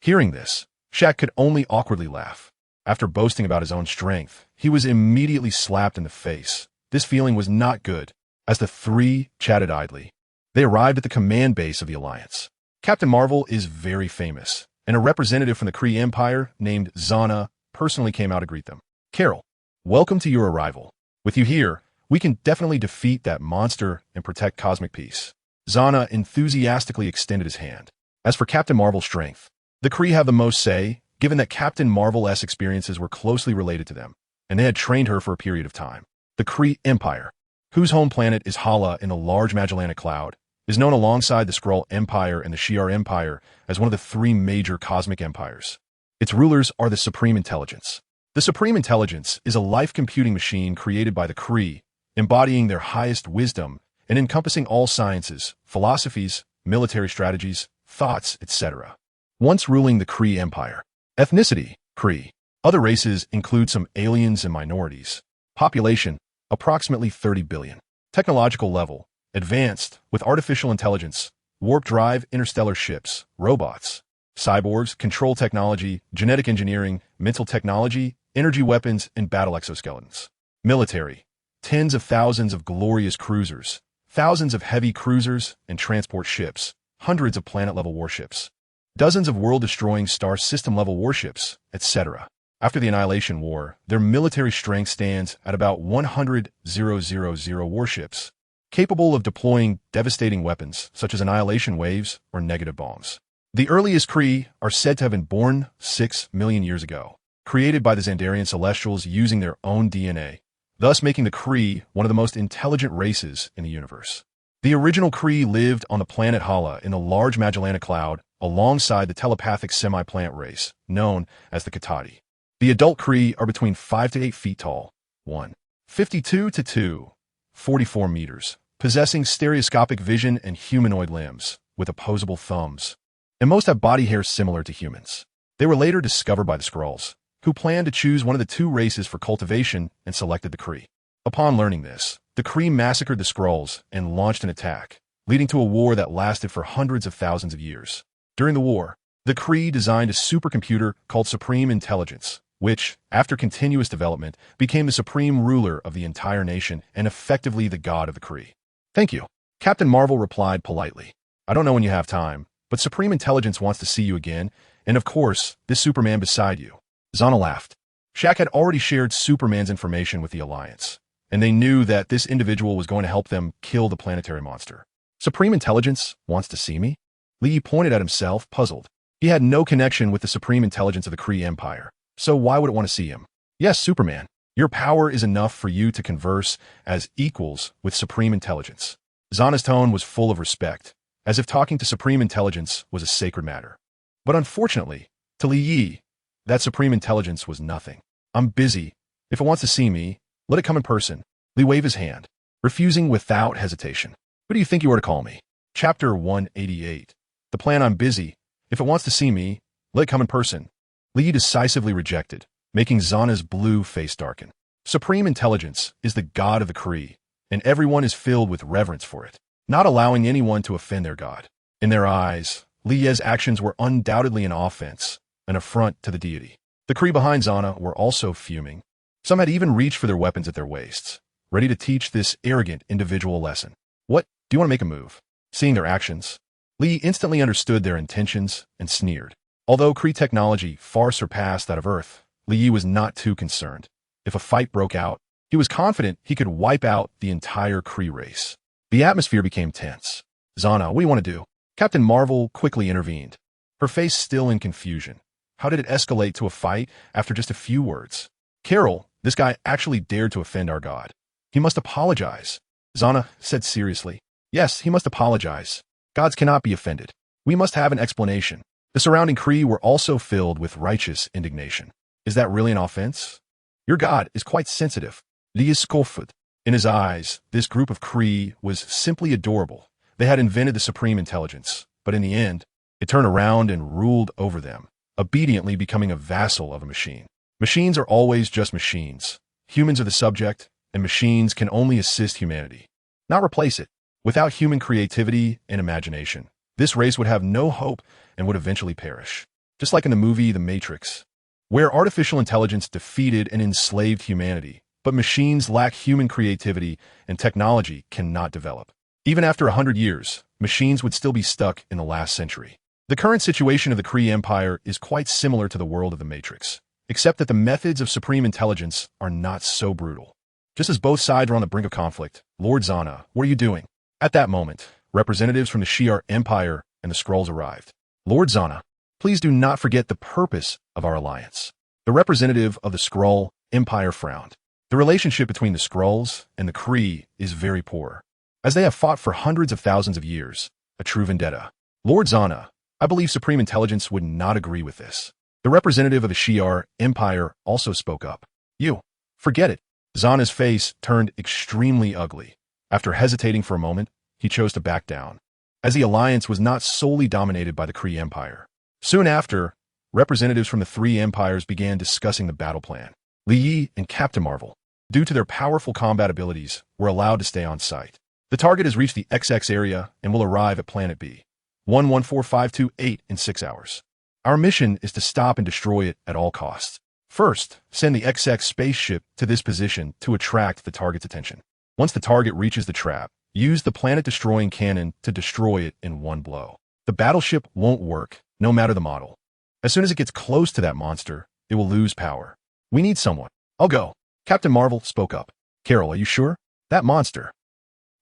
Hearing this, Shaq could only awkwardly laugh. After boasting about his own strength, he was immediately slapped in the face. This feeling was not good, as the three chatted idly. They arrived at the command base of the Alliance. Captain Marvel is very famous, and a representative from the Kree Empire named Zana personally came out to greet them. "Carol, welcome to your arrival. With you here, we can definitely defeat that monster and protect cosmic peace." Zana enthusiastically extended his hand. As for Captain Marvel's strength, the Kree have the most say, given that Captain Marvel's experiences were closely related to them, and they had trained her for a period of time. The Kree Empire, whose home planet is Hala in the Large Magellanic Cloud, is known alongside the Skrull Empire and the Shi'ar Empire as one of the three major cosmic empires. Its rulers are the Supreme Intelligence. The Supreme Intelligence is a life-computing machine created by the Kree, embodying their highest wisdom and encompassing all sciences, philosophies, military strategies, thoughts, etc. Once ruling the Kree Empire. Ethnicity, Kree. Other races include some aliens and minorities. Population, approximately 30 billion. Technological level, advanced, with artificial intelligence, warp drive interstellar ships, robots, cyborgs, control technology, genetic engineering, mental technology, energy weapons, and battle exoskeletons. Military, tens of thousands of glorious cruisers, thousands of heavy cruisers and transport ships, hundreds of planet-level warships, dozens of world-destroying star system-level warships, etc. After the Annihilation War, their military strength stands at about 100,000 warships, capable of deploying devastating weapons such as annihilation waves or negative bombs. The earliest Kree are said to have been born 6 million years ago, created by the Xandarian Celestials using their own DNA, thus making the Kree one of the most intelligent races in the universe. The original Kree lived on the planet Hala in the Large Magellanic Cloud alongside the telepathic semi-plant race, known as the Katati. The adult Kree are between 5 to 8 feet tall, 1.52 to 2, 44 meters, possessing stereoscopic vision and humanoid limbs, with opposable thumbs. And most have body hair similar to humans. They were later discovered by the Skrulls, who planned to choose one of the two races for cultivation and selected the Kree. Upon learning this, the Kree massacred the Skrulls and launched an attack, leading to a war that lasted for hundreds of thousands of years. During the war, the Kree designed a supercomputer called Supreme Intelligence, which, after continuous development, became the supreme ruler of the entire nation and effectively the god of the Kree. Thank you. Captain Marvel replied politely. I don't know when you have time, but Supreme Intelligence wants to see you again, and of course, this Superman beside you. Zana laughed. Shaq had already shared Superman's information with the Alliance, and they knew that this individual was going to help them kill the planetary monster. Supreme Intelligence wants to see me? Lee pointed at himself, puzzled. He had no connection with the Supreme Intelligence of the Kree Empire, so why would it want to see him? Yes, Superman. Your power is enough for you to converse as equals with Supreme Intelligence. Zana's tone was full of respect, as if talking to Supreme Intelligence was a sacred matter. But unfortunately, to Li Yi, that Supreme Intelligence was nothing. I'm busy. If it wants to see me, let it come in person. Li waved his hand, refusing without hesitation. Who do you think you are to call me? Chapter 188. The plan I'm busy. If it wants to see me, let it come in person. Li decisively rejected, making Zana's blue face darken. Supreme Intelligence is the god of the Kree, and everyone is filled with reverence for it, not allowing anyone to offend their god. In their eyes, Li Ye's actions were undoubtedly an offense, an affront to the deity. The Kree behind Zana were also fuming. Some had even reached for their weapons at their waists, ready to teach this arrogant individual a lesson. What? Do you want to make a move? Seeing their actions, Li instantly understood their intentions and sneered. Although Kree technology far surpassed that of Earth, Li Yi was not too concerned. If a fight broke out, he was confident he could wipe out the entire Kree race. The atmosphere became tense. Zana, what do you want to do? Captain Marvel quickly intervened, her face still in confusion. How did it escalate to a fight after just a few words? Carol, this guy actually dared to offend our god. He must apologize. Zana said seriously. Yes, he must apologize. Gods cannot be offended. We must have an explanation. The surrounding Kree were also filled with righteous indignation. Is that really an offense? Your god is quite sensitive. Li scoffed. In his eyes, this group of Kree was simply adorable. They had invented the Supreme Intelligence, but in the end, it turned around and ruled over them, obediently becoming a vassal of a machine. Machines are always just machines. Humans are the subject, and machines can only assist humanity, not replace it. Without human creativity and imagination, this race would have no hope and would eventually perish. Just like in the movie The Matrix, where artificial intelligence defeated and enslaved humanity, but machines lack human creativity and technology cannot develop. Even after 100 years, machines would still be stuck in the last century. The current situation of the Kree Empire is quite similar to the world of The Matrix, except that the methods of Supreme Intelligence are not so brutal. Just as both sides are on the brink of conflict, Lord Zana, what are you doing? At that moment, representatives from the Shi'ar Empire and the Skrulls arrived. Lord Zana, please do not forget the purpose of our alliance. The representative of the Skrull Empire frowned. The relationship between the Skrulls and the Kree is very poor, as they have fought for hundreds of thousands of years, a true vendetta. Lord Zana, I believe Supreme Intelligence would not agree with this. The representative of the Shi'ar Empire also spoke up. You, forget it. Zana's face turned extremely ugly. After hesitating for a moment, he chose to back down, as the alliance was not solely dominated by the Kree Empire. Soon after, representatives from the three empires began discussing the battle plan. Li Yi and Captain Marvel, due to their powerful combat abilities, were allowed to stay on site. The target has reached the XX area and will arrive at Planet B, 114528 in 6 hours. Our mission is to stop and destroy it at all costs. First, send the XX spaceship to this position to attract the target's attention. Once the target reaches the trap, use the planet-destroying cannon to destroy it in one blow. The battleship won't work, no matter the model. As soon as it gets close to that monster, it will lose power. We need someone. I'll go. Captain Marvel spoke up. Carol, are you sure? That monster.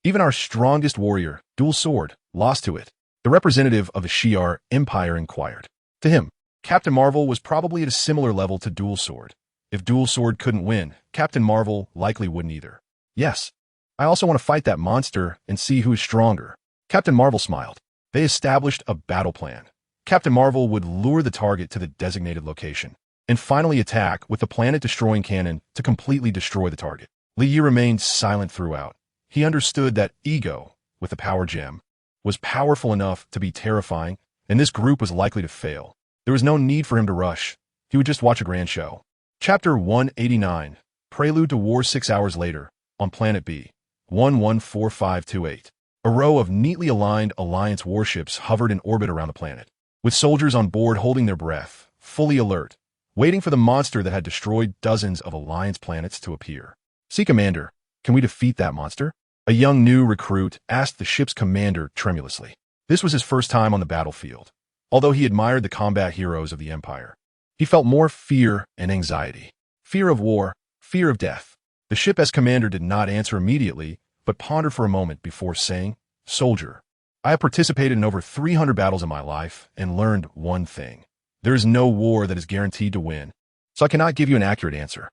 Even our strongest warrior, Dual Sword, lost to it. The representative of the Shi'ar Empire inquired. To him, Captain Marvel was probably at a similar level to Dual Sword. If Dual Sword couldn't win, Captain Marvel likely wouldn't either. Yes. I also want to fight that monster and see who is stronger. Captain Marvel smiled. They established a battle plan. Captain Marvel would lure the target to the designated location, and finally attack with the planet-destroying cannon to completely destroy the target. Li Yi remained silent throughout. He understood that Ego, with the power gem, was powerful enough to be terrifying, and this group was likely to fail. There was no need for him to rush. He would just watch a grand show. Chapter 189, Prelude to War 6 hours later, on Planet B, 114528. A row of neatly aligned Alliance warships hovered in orbit around the planet, with soldiers on board holding their breath, fully alert, waiting for the monster that had destroyed dozens of Alliance planets to appear. "See, Commander, can we defeat that monster?" A young new recruit asked the ship's commander tremulously. This was his first time on the battlefield. Although he admired the combat heroes of the Empire, he felt more fear and anxiety. Fear of war, fear of death. The ship's commander did not answer immediately, but pondered for a moment before saying, "Soldier, I have participated in over 300 battles in my life and learned one thing. There is no war that is guaranteed to win, so I cannot give you an accurate answer."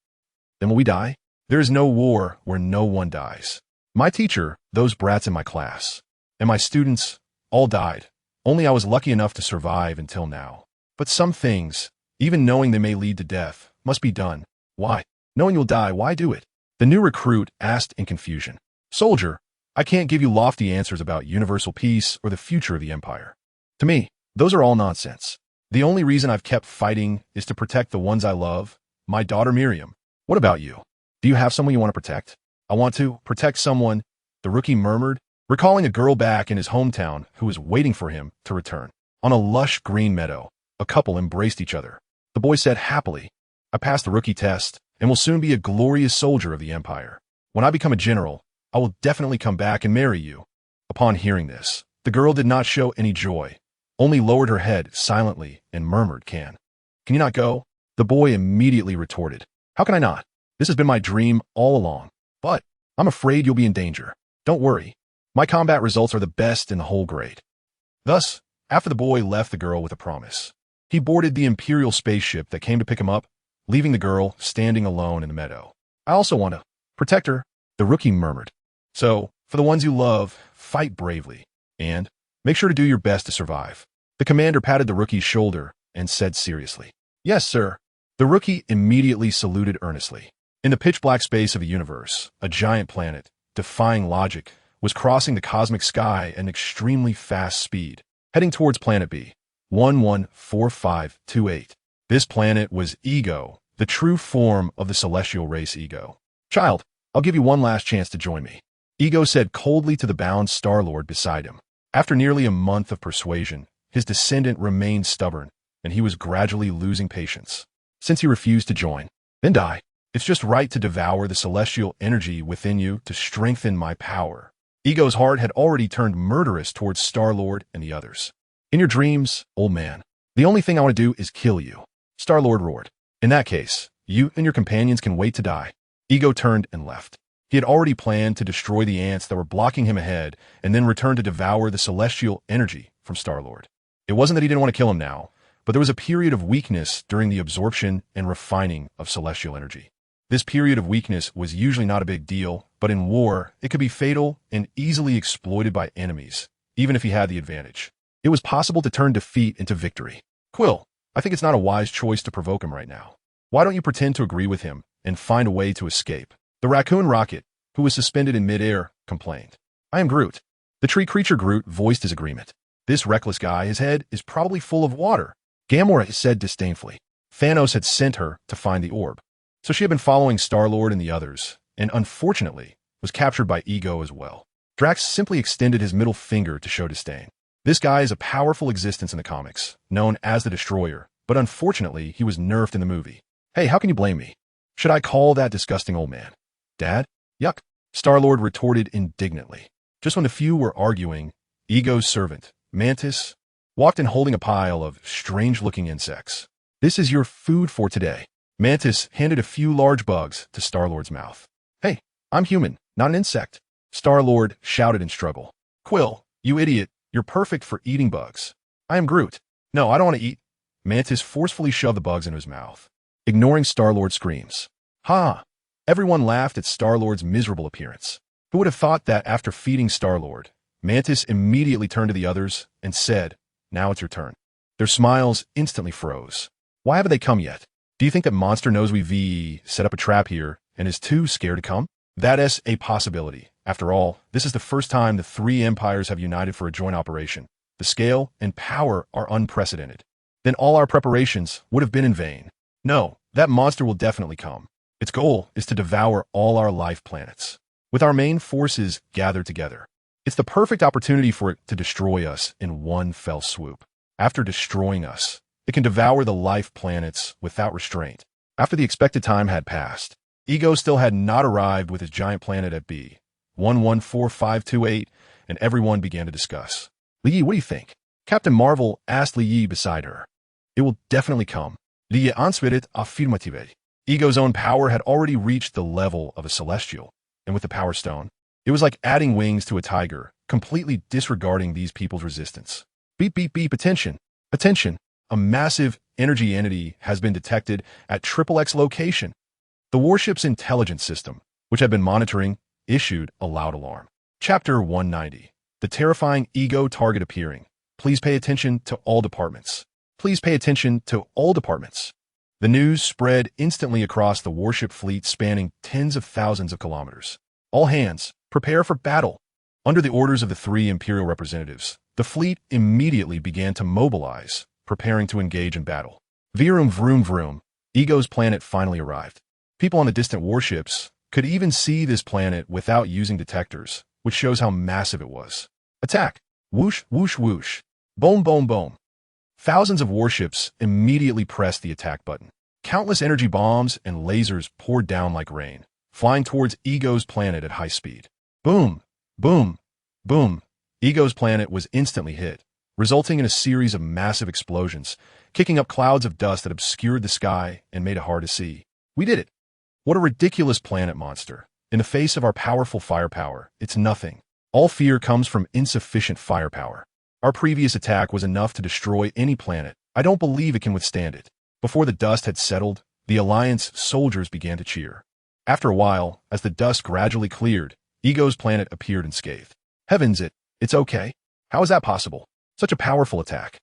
"Then will we die?" "There is no war where no one dies. My teacher, those brats in my class, and my students all died. Only I was lucky enough to survive until now. But some things, even knowing they may lead to death, must be done." "Why? Knowing you'll die, why do it?" the new recruit asked in confusion. "Soldier, I can't give you lofty answers about universal peace or the future of the Empire. To me, those are all nonsense. The only reason I've kept fighting is to protect the ones I love, my daughter Miriam. What about you? Do you have someone you want to protect?" "I want to protect someone," the rookie murmured, recalling a girl back in his hometown who was waiting for him to return. On a lush green meadow, a couple embraced each other. The boy said happily, "I passed the rookie test and will soon be a glorious soldier of the Empire. When I become a general, I will definitely come back and marry you." Upon hearing this, the girl did not show any joy, only lowered her head silently and murmured, Can you not go?" The boy immediately retorted, "How can I not? This has been my dream all along. But I'm afraid you'll be in danger. Don't worry. My combat results are the best in the whole grade." Thus, after the boy left the girl with a promise, he boarded the Imperial spaceship that came to pick him up, leaving the girl standing alone in the meadow. "I also want to protect her," the rookie murmured. "So, for the ones you love, fight bravely, and make sure to do your best to survive." The commander patted the rookie's shoulder and said seriously, "Yes, sir." The rookie immediately saluted earnestly. In the pitch-black space of the universe, a giant planet, defying logic, was crossing the cosmic sky at an extremely fast speed, heading towards Planet B, 114528. This planet was Ego, the true form of the celestial race Ego. "Child, I'll give you one last chance to join me," Ego said coldly to the bound Star-Lord beside him. After nearly a month of persuasion, his descendant remained stubborn, and he was gradually losing patience. "Since you refuse to join, then die. It's just right to devour the celestial energy within you to strengthen my power." Ego's heart had already turned murderous towards Star-Lord and the others. "In your dreams, old man, the only thing I want to do is kill you," Star-Lord roared. "In that case, you and your companions can wait to die." Ego turned and left. He had already planned to destroy the ants that were blocking him ahead and then return to devour the celestial energy from Star-Lord. It wasn't that he didn't want to kill him now, but there was a period of weakness during the absorption and refining of celestial energy. This period of weakness was usually not a big deal, but in war, it could be fatal and easily exploited by enemies, even if he had the advantage. It was possible to turn defeat into victory. "Quill, I think it's not a wise choice to provoke him right now. Why don't you pretend to agree with him and find a way to escape?" The raccoon rocket, who was suspended in midair, complained. "I am Groot." The tree creature Groot voiced his agreement. "This reckless guy, his head is probably full of water," Gamora said disdainfully. Thanos had sent her to find the orb, so she had been following Star-Lord and the others, and unfortunately was captured by Ego as well. Drax simply extended his middle finger to show disdain. This guy is a powerful existence in the comics, known as the Destroyer, but unfortunately he was nerfed in the movie. "Hey, how can you blame me? Should I call that disgusting old man Dad? Yuck," Star-Lord retorted indignantly. Just when the few were arguing, Ego's servant, Mantis, walked in holding a pile of strange-looking insects. "This is your food for today." Mantis handed a few large bugs to Star-Lord's mouth. "Hey, I'm human, not an insect," Star-Lord shouted in struggle. "Quill, you idiot, you're perfect for eating bugs." "I am Groot." "No, I don't want to eat." Mantis forcefully shoved the bugs into his mouth, ignoring Star-Lord's screams. "Ha!" Everyone laughed at Star-Lord's miserable appearance. Who would have thought that after feeding Star-Lord, Mantis immediately turned to the others and said, "Now it's your turn." Their smiles instantly froze. "Why haven't they come yet? Do you think that Monster knows we set up a trap here and is too scared to come?" "That is a possibility," After all, this is the first time the three empires have united for a joint operation. The scale and power are unprecedented. Then all our preparations would have been in vain. No, that monster will definitely come. Its goal is to devour all our life planets. With our main forces gathered together, it's the perfect opportunity for it to destroy us in one fell swoop. After destroying us, it can devour the life planets without restraint. After the expected time had passed, Ego still had not arrived with his giant planet at B. 114528, and everyone began to discuss. Li Yi, what do you think? Captain Marvel asked Li Yi beside her. It will definitely come. Li Yi answered affirmative. Ego's own power had already reached the level of a celestial, and with the Power Stone, it was like adding wings to a tiger, completely disregarding these people's resistance. Beep, beep, beep, attention. Attention. A massive energy entity has been detected at XXX location. The warship's intelligence system, which had been monitoring, issued a loud alarm. Chapter 190. The terrifying Ego target appearing. Please pay attention to all departments. Please pay attention to all departments. The news spread instantly across the warship fleet spanning tens of thousands of kilometers. All hands, prepare for battle. Under the orders of the three Imperial representatives, the fleet immediately began to mobilize, preparing to engage in battle. Vroom, vroom, vroom. Ego's planet finally arrived. People on the distant warships could even see this planet without using detectors, which shows how massive it was. Attack! Whoosh, whoosh, whoosh. Boom, boom, boom. Thousands of warships immediately pressed the attack button. Countless energy bombs and lasers poured down like rain, flying towards Ego's planet at high speed. Boom, boom, boom. Ego's planet was instantly hit, resulting in a series of massive explosions, kicking up clouds of dust that obscured the sky and made it hard to see. We did it. What a ridiculous planet monster. In the face of our powerful firepower, it's nothing. All fear comes from insufficient firepower. Our previous attack was enough to destroy any planet. I don't believe it can withstand it. Before the dust had settled, the Alliance soldiers began to cheer. After a while, as the dust gradually cleared, Ego's planet appeared unscathed. Heavens, it's okay. How is that possible? Such a powerful attack.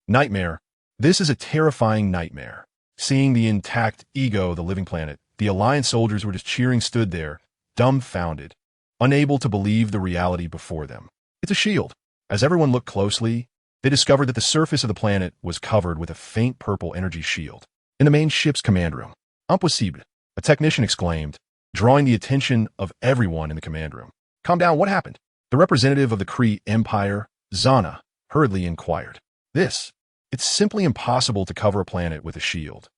Nightmare. This is a terrifying nightmare. Seeing the intact Ego, the living planet, the Alliance soldiers were just cheering stood there, dumbfounded, unable to believe the reality before them. It's a shield. As everyone looked closely, they discovered that the surface of the planet was covered with a faint purple energy shield. In the main ship's command room, Impossible, a technician exclaimed, drawing the attention of everyone in the command room. Calm down, what happened? The representative of the Kree Empire, Zana, hurriedly inquired. It's simply impossible to cover a planet with a shield.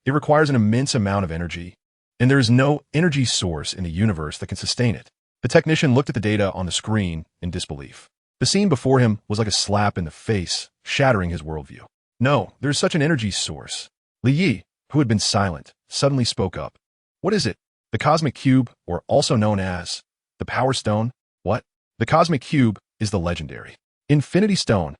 It requires an immense amount of energy, and there is no energy source in the universe that can sustain it. The technician looked at the data on the screen in disbelief. The scene before him was like a slap in the face, shattering his worldview. No, there's such an energy source. Li Yi, who had been silent, suddenly spoke up. What is it? The Cosmic Cube, or also known as the Power Stone? What? The Cosmic Cube is the legendary Infinity Stone.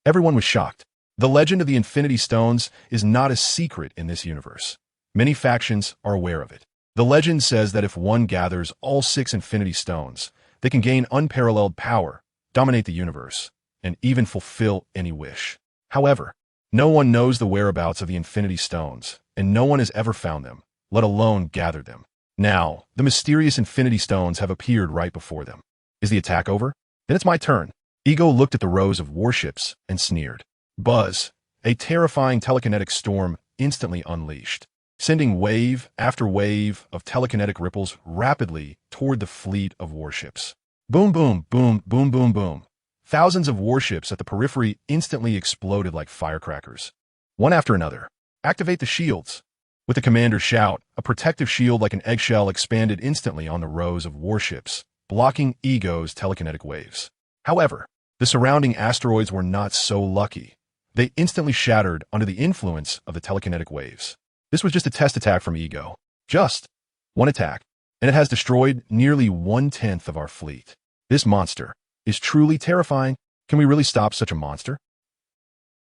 Everyone was shocked. The legend of the Infinity Stones is not a secret in this universe. Many factions are aware of it. The legend says that if one gathers all 6 Infinity Stones, they can gain unparalleled power, dominate the universe, and even fulfill any wish. However, no one knows the whereabouts of the Infinity Stones, and no one has ever found them, let alone gathered them. Now, the mysterious Infinity Stones have appeared right before them. Is the attack over? Then it's my turn. Ego looked at the rows of warships and sneered. Buzz, a terrifying telekinetic storm instantly unleashed, sending wave after wave of telekinetic ripples rapidly toward the fleet of warships. Boom, boom, boom, boom, boom, boom. Thousands of warships at the periphery instantly exploded like firecrackers. One after another. Activate the shields. With the commander's shout, a protective shield like an eggshell expanded instantly on the rows of warships, blocking Ego's telekinetic waves. However, the surrounding asteroids were not so lucky. They instantly shattered under the influence of the telekinetic waves. This was just a test attack from Ego. Just one attack, and it has destroyed nearly 1/10 of our fleet. This monster is truly terrifying. Can we really stop such a monster?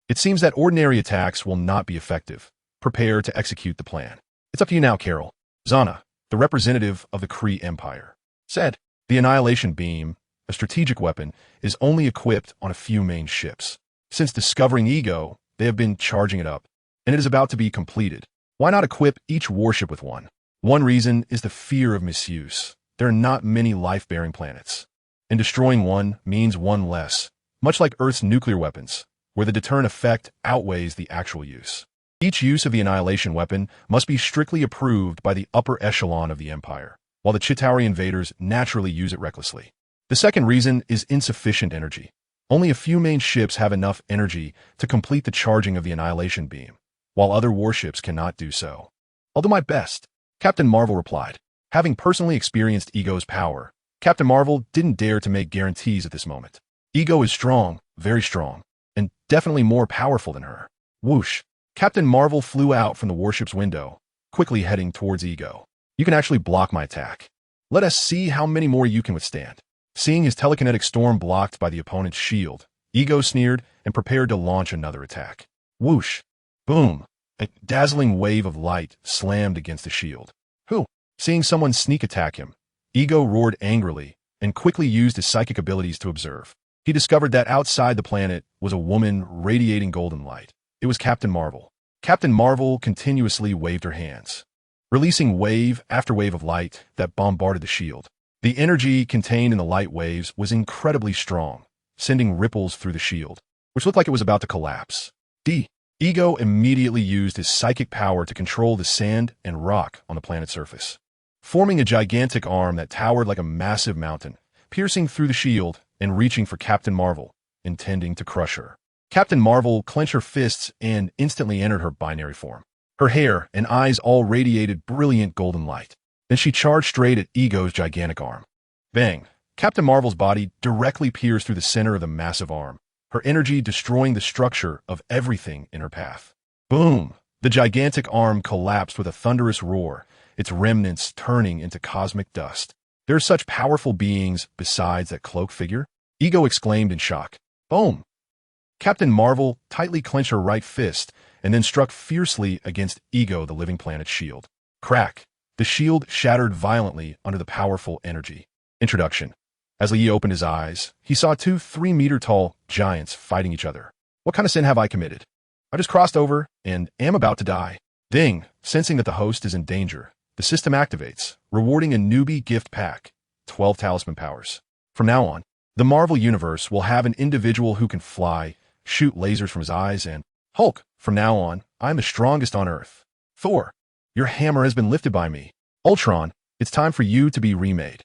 It seems that ordinary attacks will not be effective. Prepare to execute the plan. It's up to you now, Carol. Zana, the representative of the Kree Empire, said. The Annihilation Beam, a strategic weapon, is only equipped on a few main ships. Since discovering Ego, they have been charging it up, and it is about to be completed. Why not equip each warship with one? One reason is the fear of misuse. there are not many life-bearing planets, and destroying one means one less, much like Earth's nuclear weapons, where the deterrent effect outweighs the actual use. Each use of the annihilation weapon must be strictly approved by the upper echelon of the Empire, while the Chitauri invaders naturally use it recklessly. The second reason is insufficient energy. Only a few main ships have enough energy to complete the charging of the annihilation beam, while other warships cannot do so. I'll do my best, Captain Marvel replied. Having personally experienced Ego's power, Captain Marvel didn't dare to make guarantees at this moment. Ego is strong, very strong, and definitely more powerful than her. Whoosh! Captain Marvel flew out from the warship's window, quickly heading towards Ego. You can actually block my attack. Let us see how many more you can withstand. Seeing his telekinetic storm blocked by the opponent's shield, Ego sneered and prepared to launch another attack. Whoosh! Boom! A dazzling wave of light slammed against the shield. Who? Seeing someone sneak attack him, Ego roared angrily and quickly used his psychic abilities to observe. He discovered that outside the planet was a woman radiating golden light. It was Captain Marvel. Captain Marvel continuously waved her hands, releasing wave after wave of light that bombarded the shield. The energy contained in the light waves was incredibly strong, sending ripples through the shield, which looked like it was about to collapse. Ego immediately used his psychic power to control the sand and rock on the planet's surface, forming a gigantic arm that towered like a massive mountain, piercing through the shield and reaching for Captain Marvel, intending to crush her. Captain Marvel clenched her fists and instantly entered her binary form. Her hair and eyes all radiated brilliant golden light. Then she charged straight at Ego's gigantic arm. Bang! Captain Marvel's body directly pierced through the center of the massive arm, her energy destroying the structure of everything in her path. Boom! The gigantic arm collapsed with a thunderous roar, its remnants turning into cosmic dust. There are such powerful beings besides that cloaked figure? Ego exclaimed in shock. Boom! Captain Marvel tightly clenched her right fist and then struck fiercely against Ego, the living planet's shield. Crack! The shield shattered violently under the powerful energy. Introduction. As Lee opened his eyes, he saw two 3-meter-tall giants fighting each other. What kind of sin have I committed? I just crossed over and am about to die. Ding! Sensing that the host is in danger, the system activates, rewarding a newbie gift pack, 12 talisman powers. From now on, the Marvel Universe will have an individual who can fly, shoot lasers from his eyes, and Hulk. From now on, I am the strongest on Earth. Thor, your hammer has been lifted by me. Ultron, it's time for you to be remade.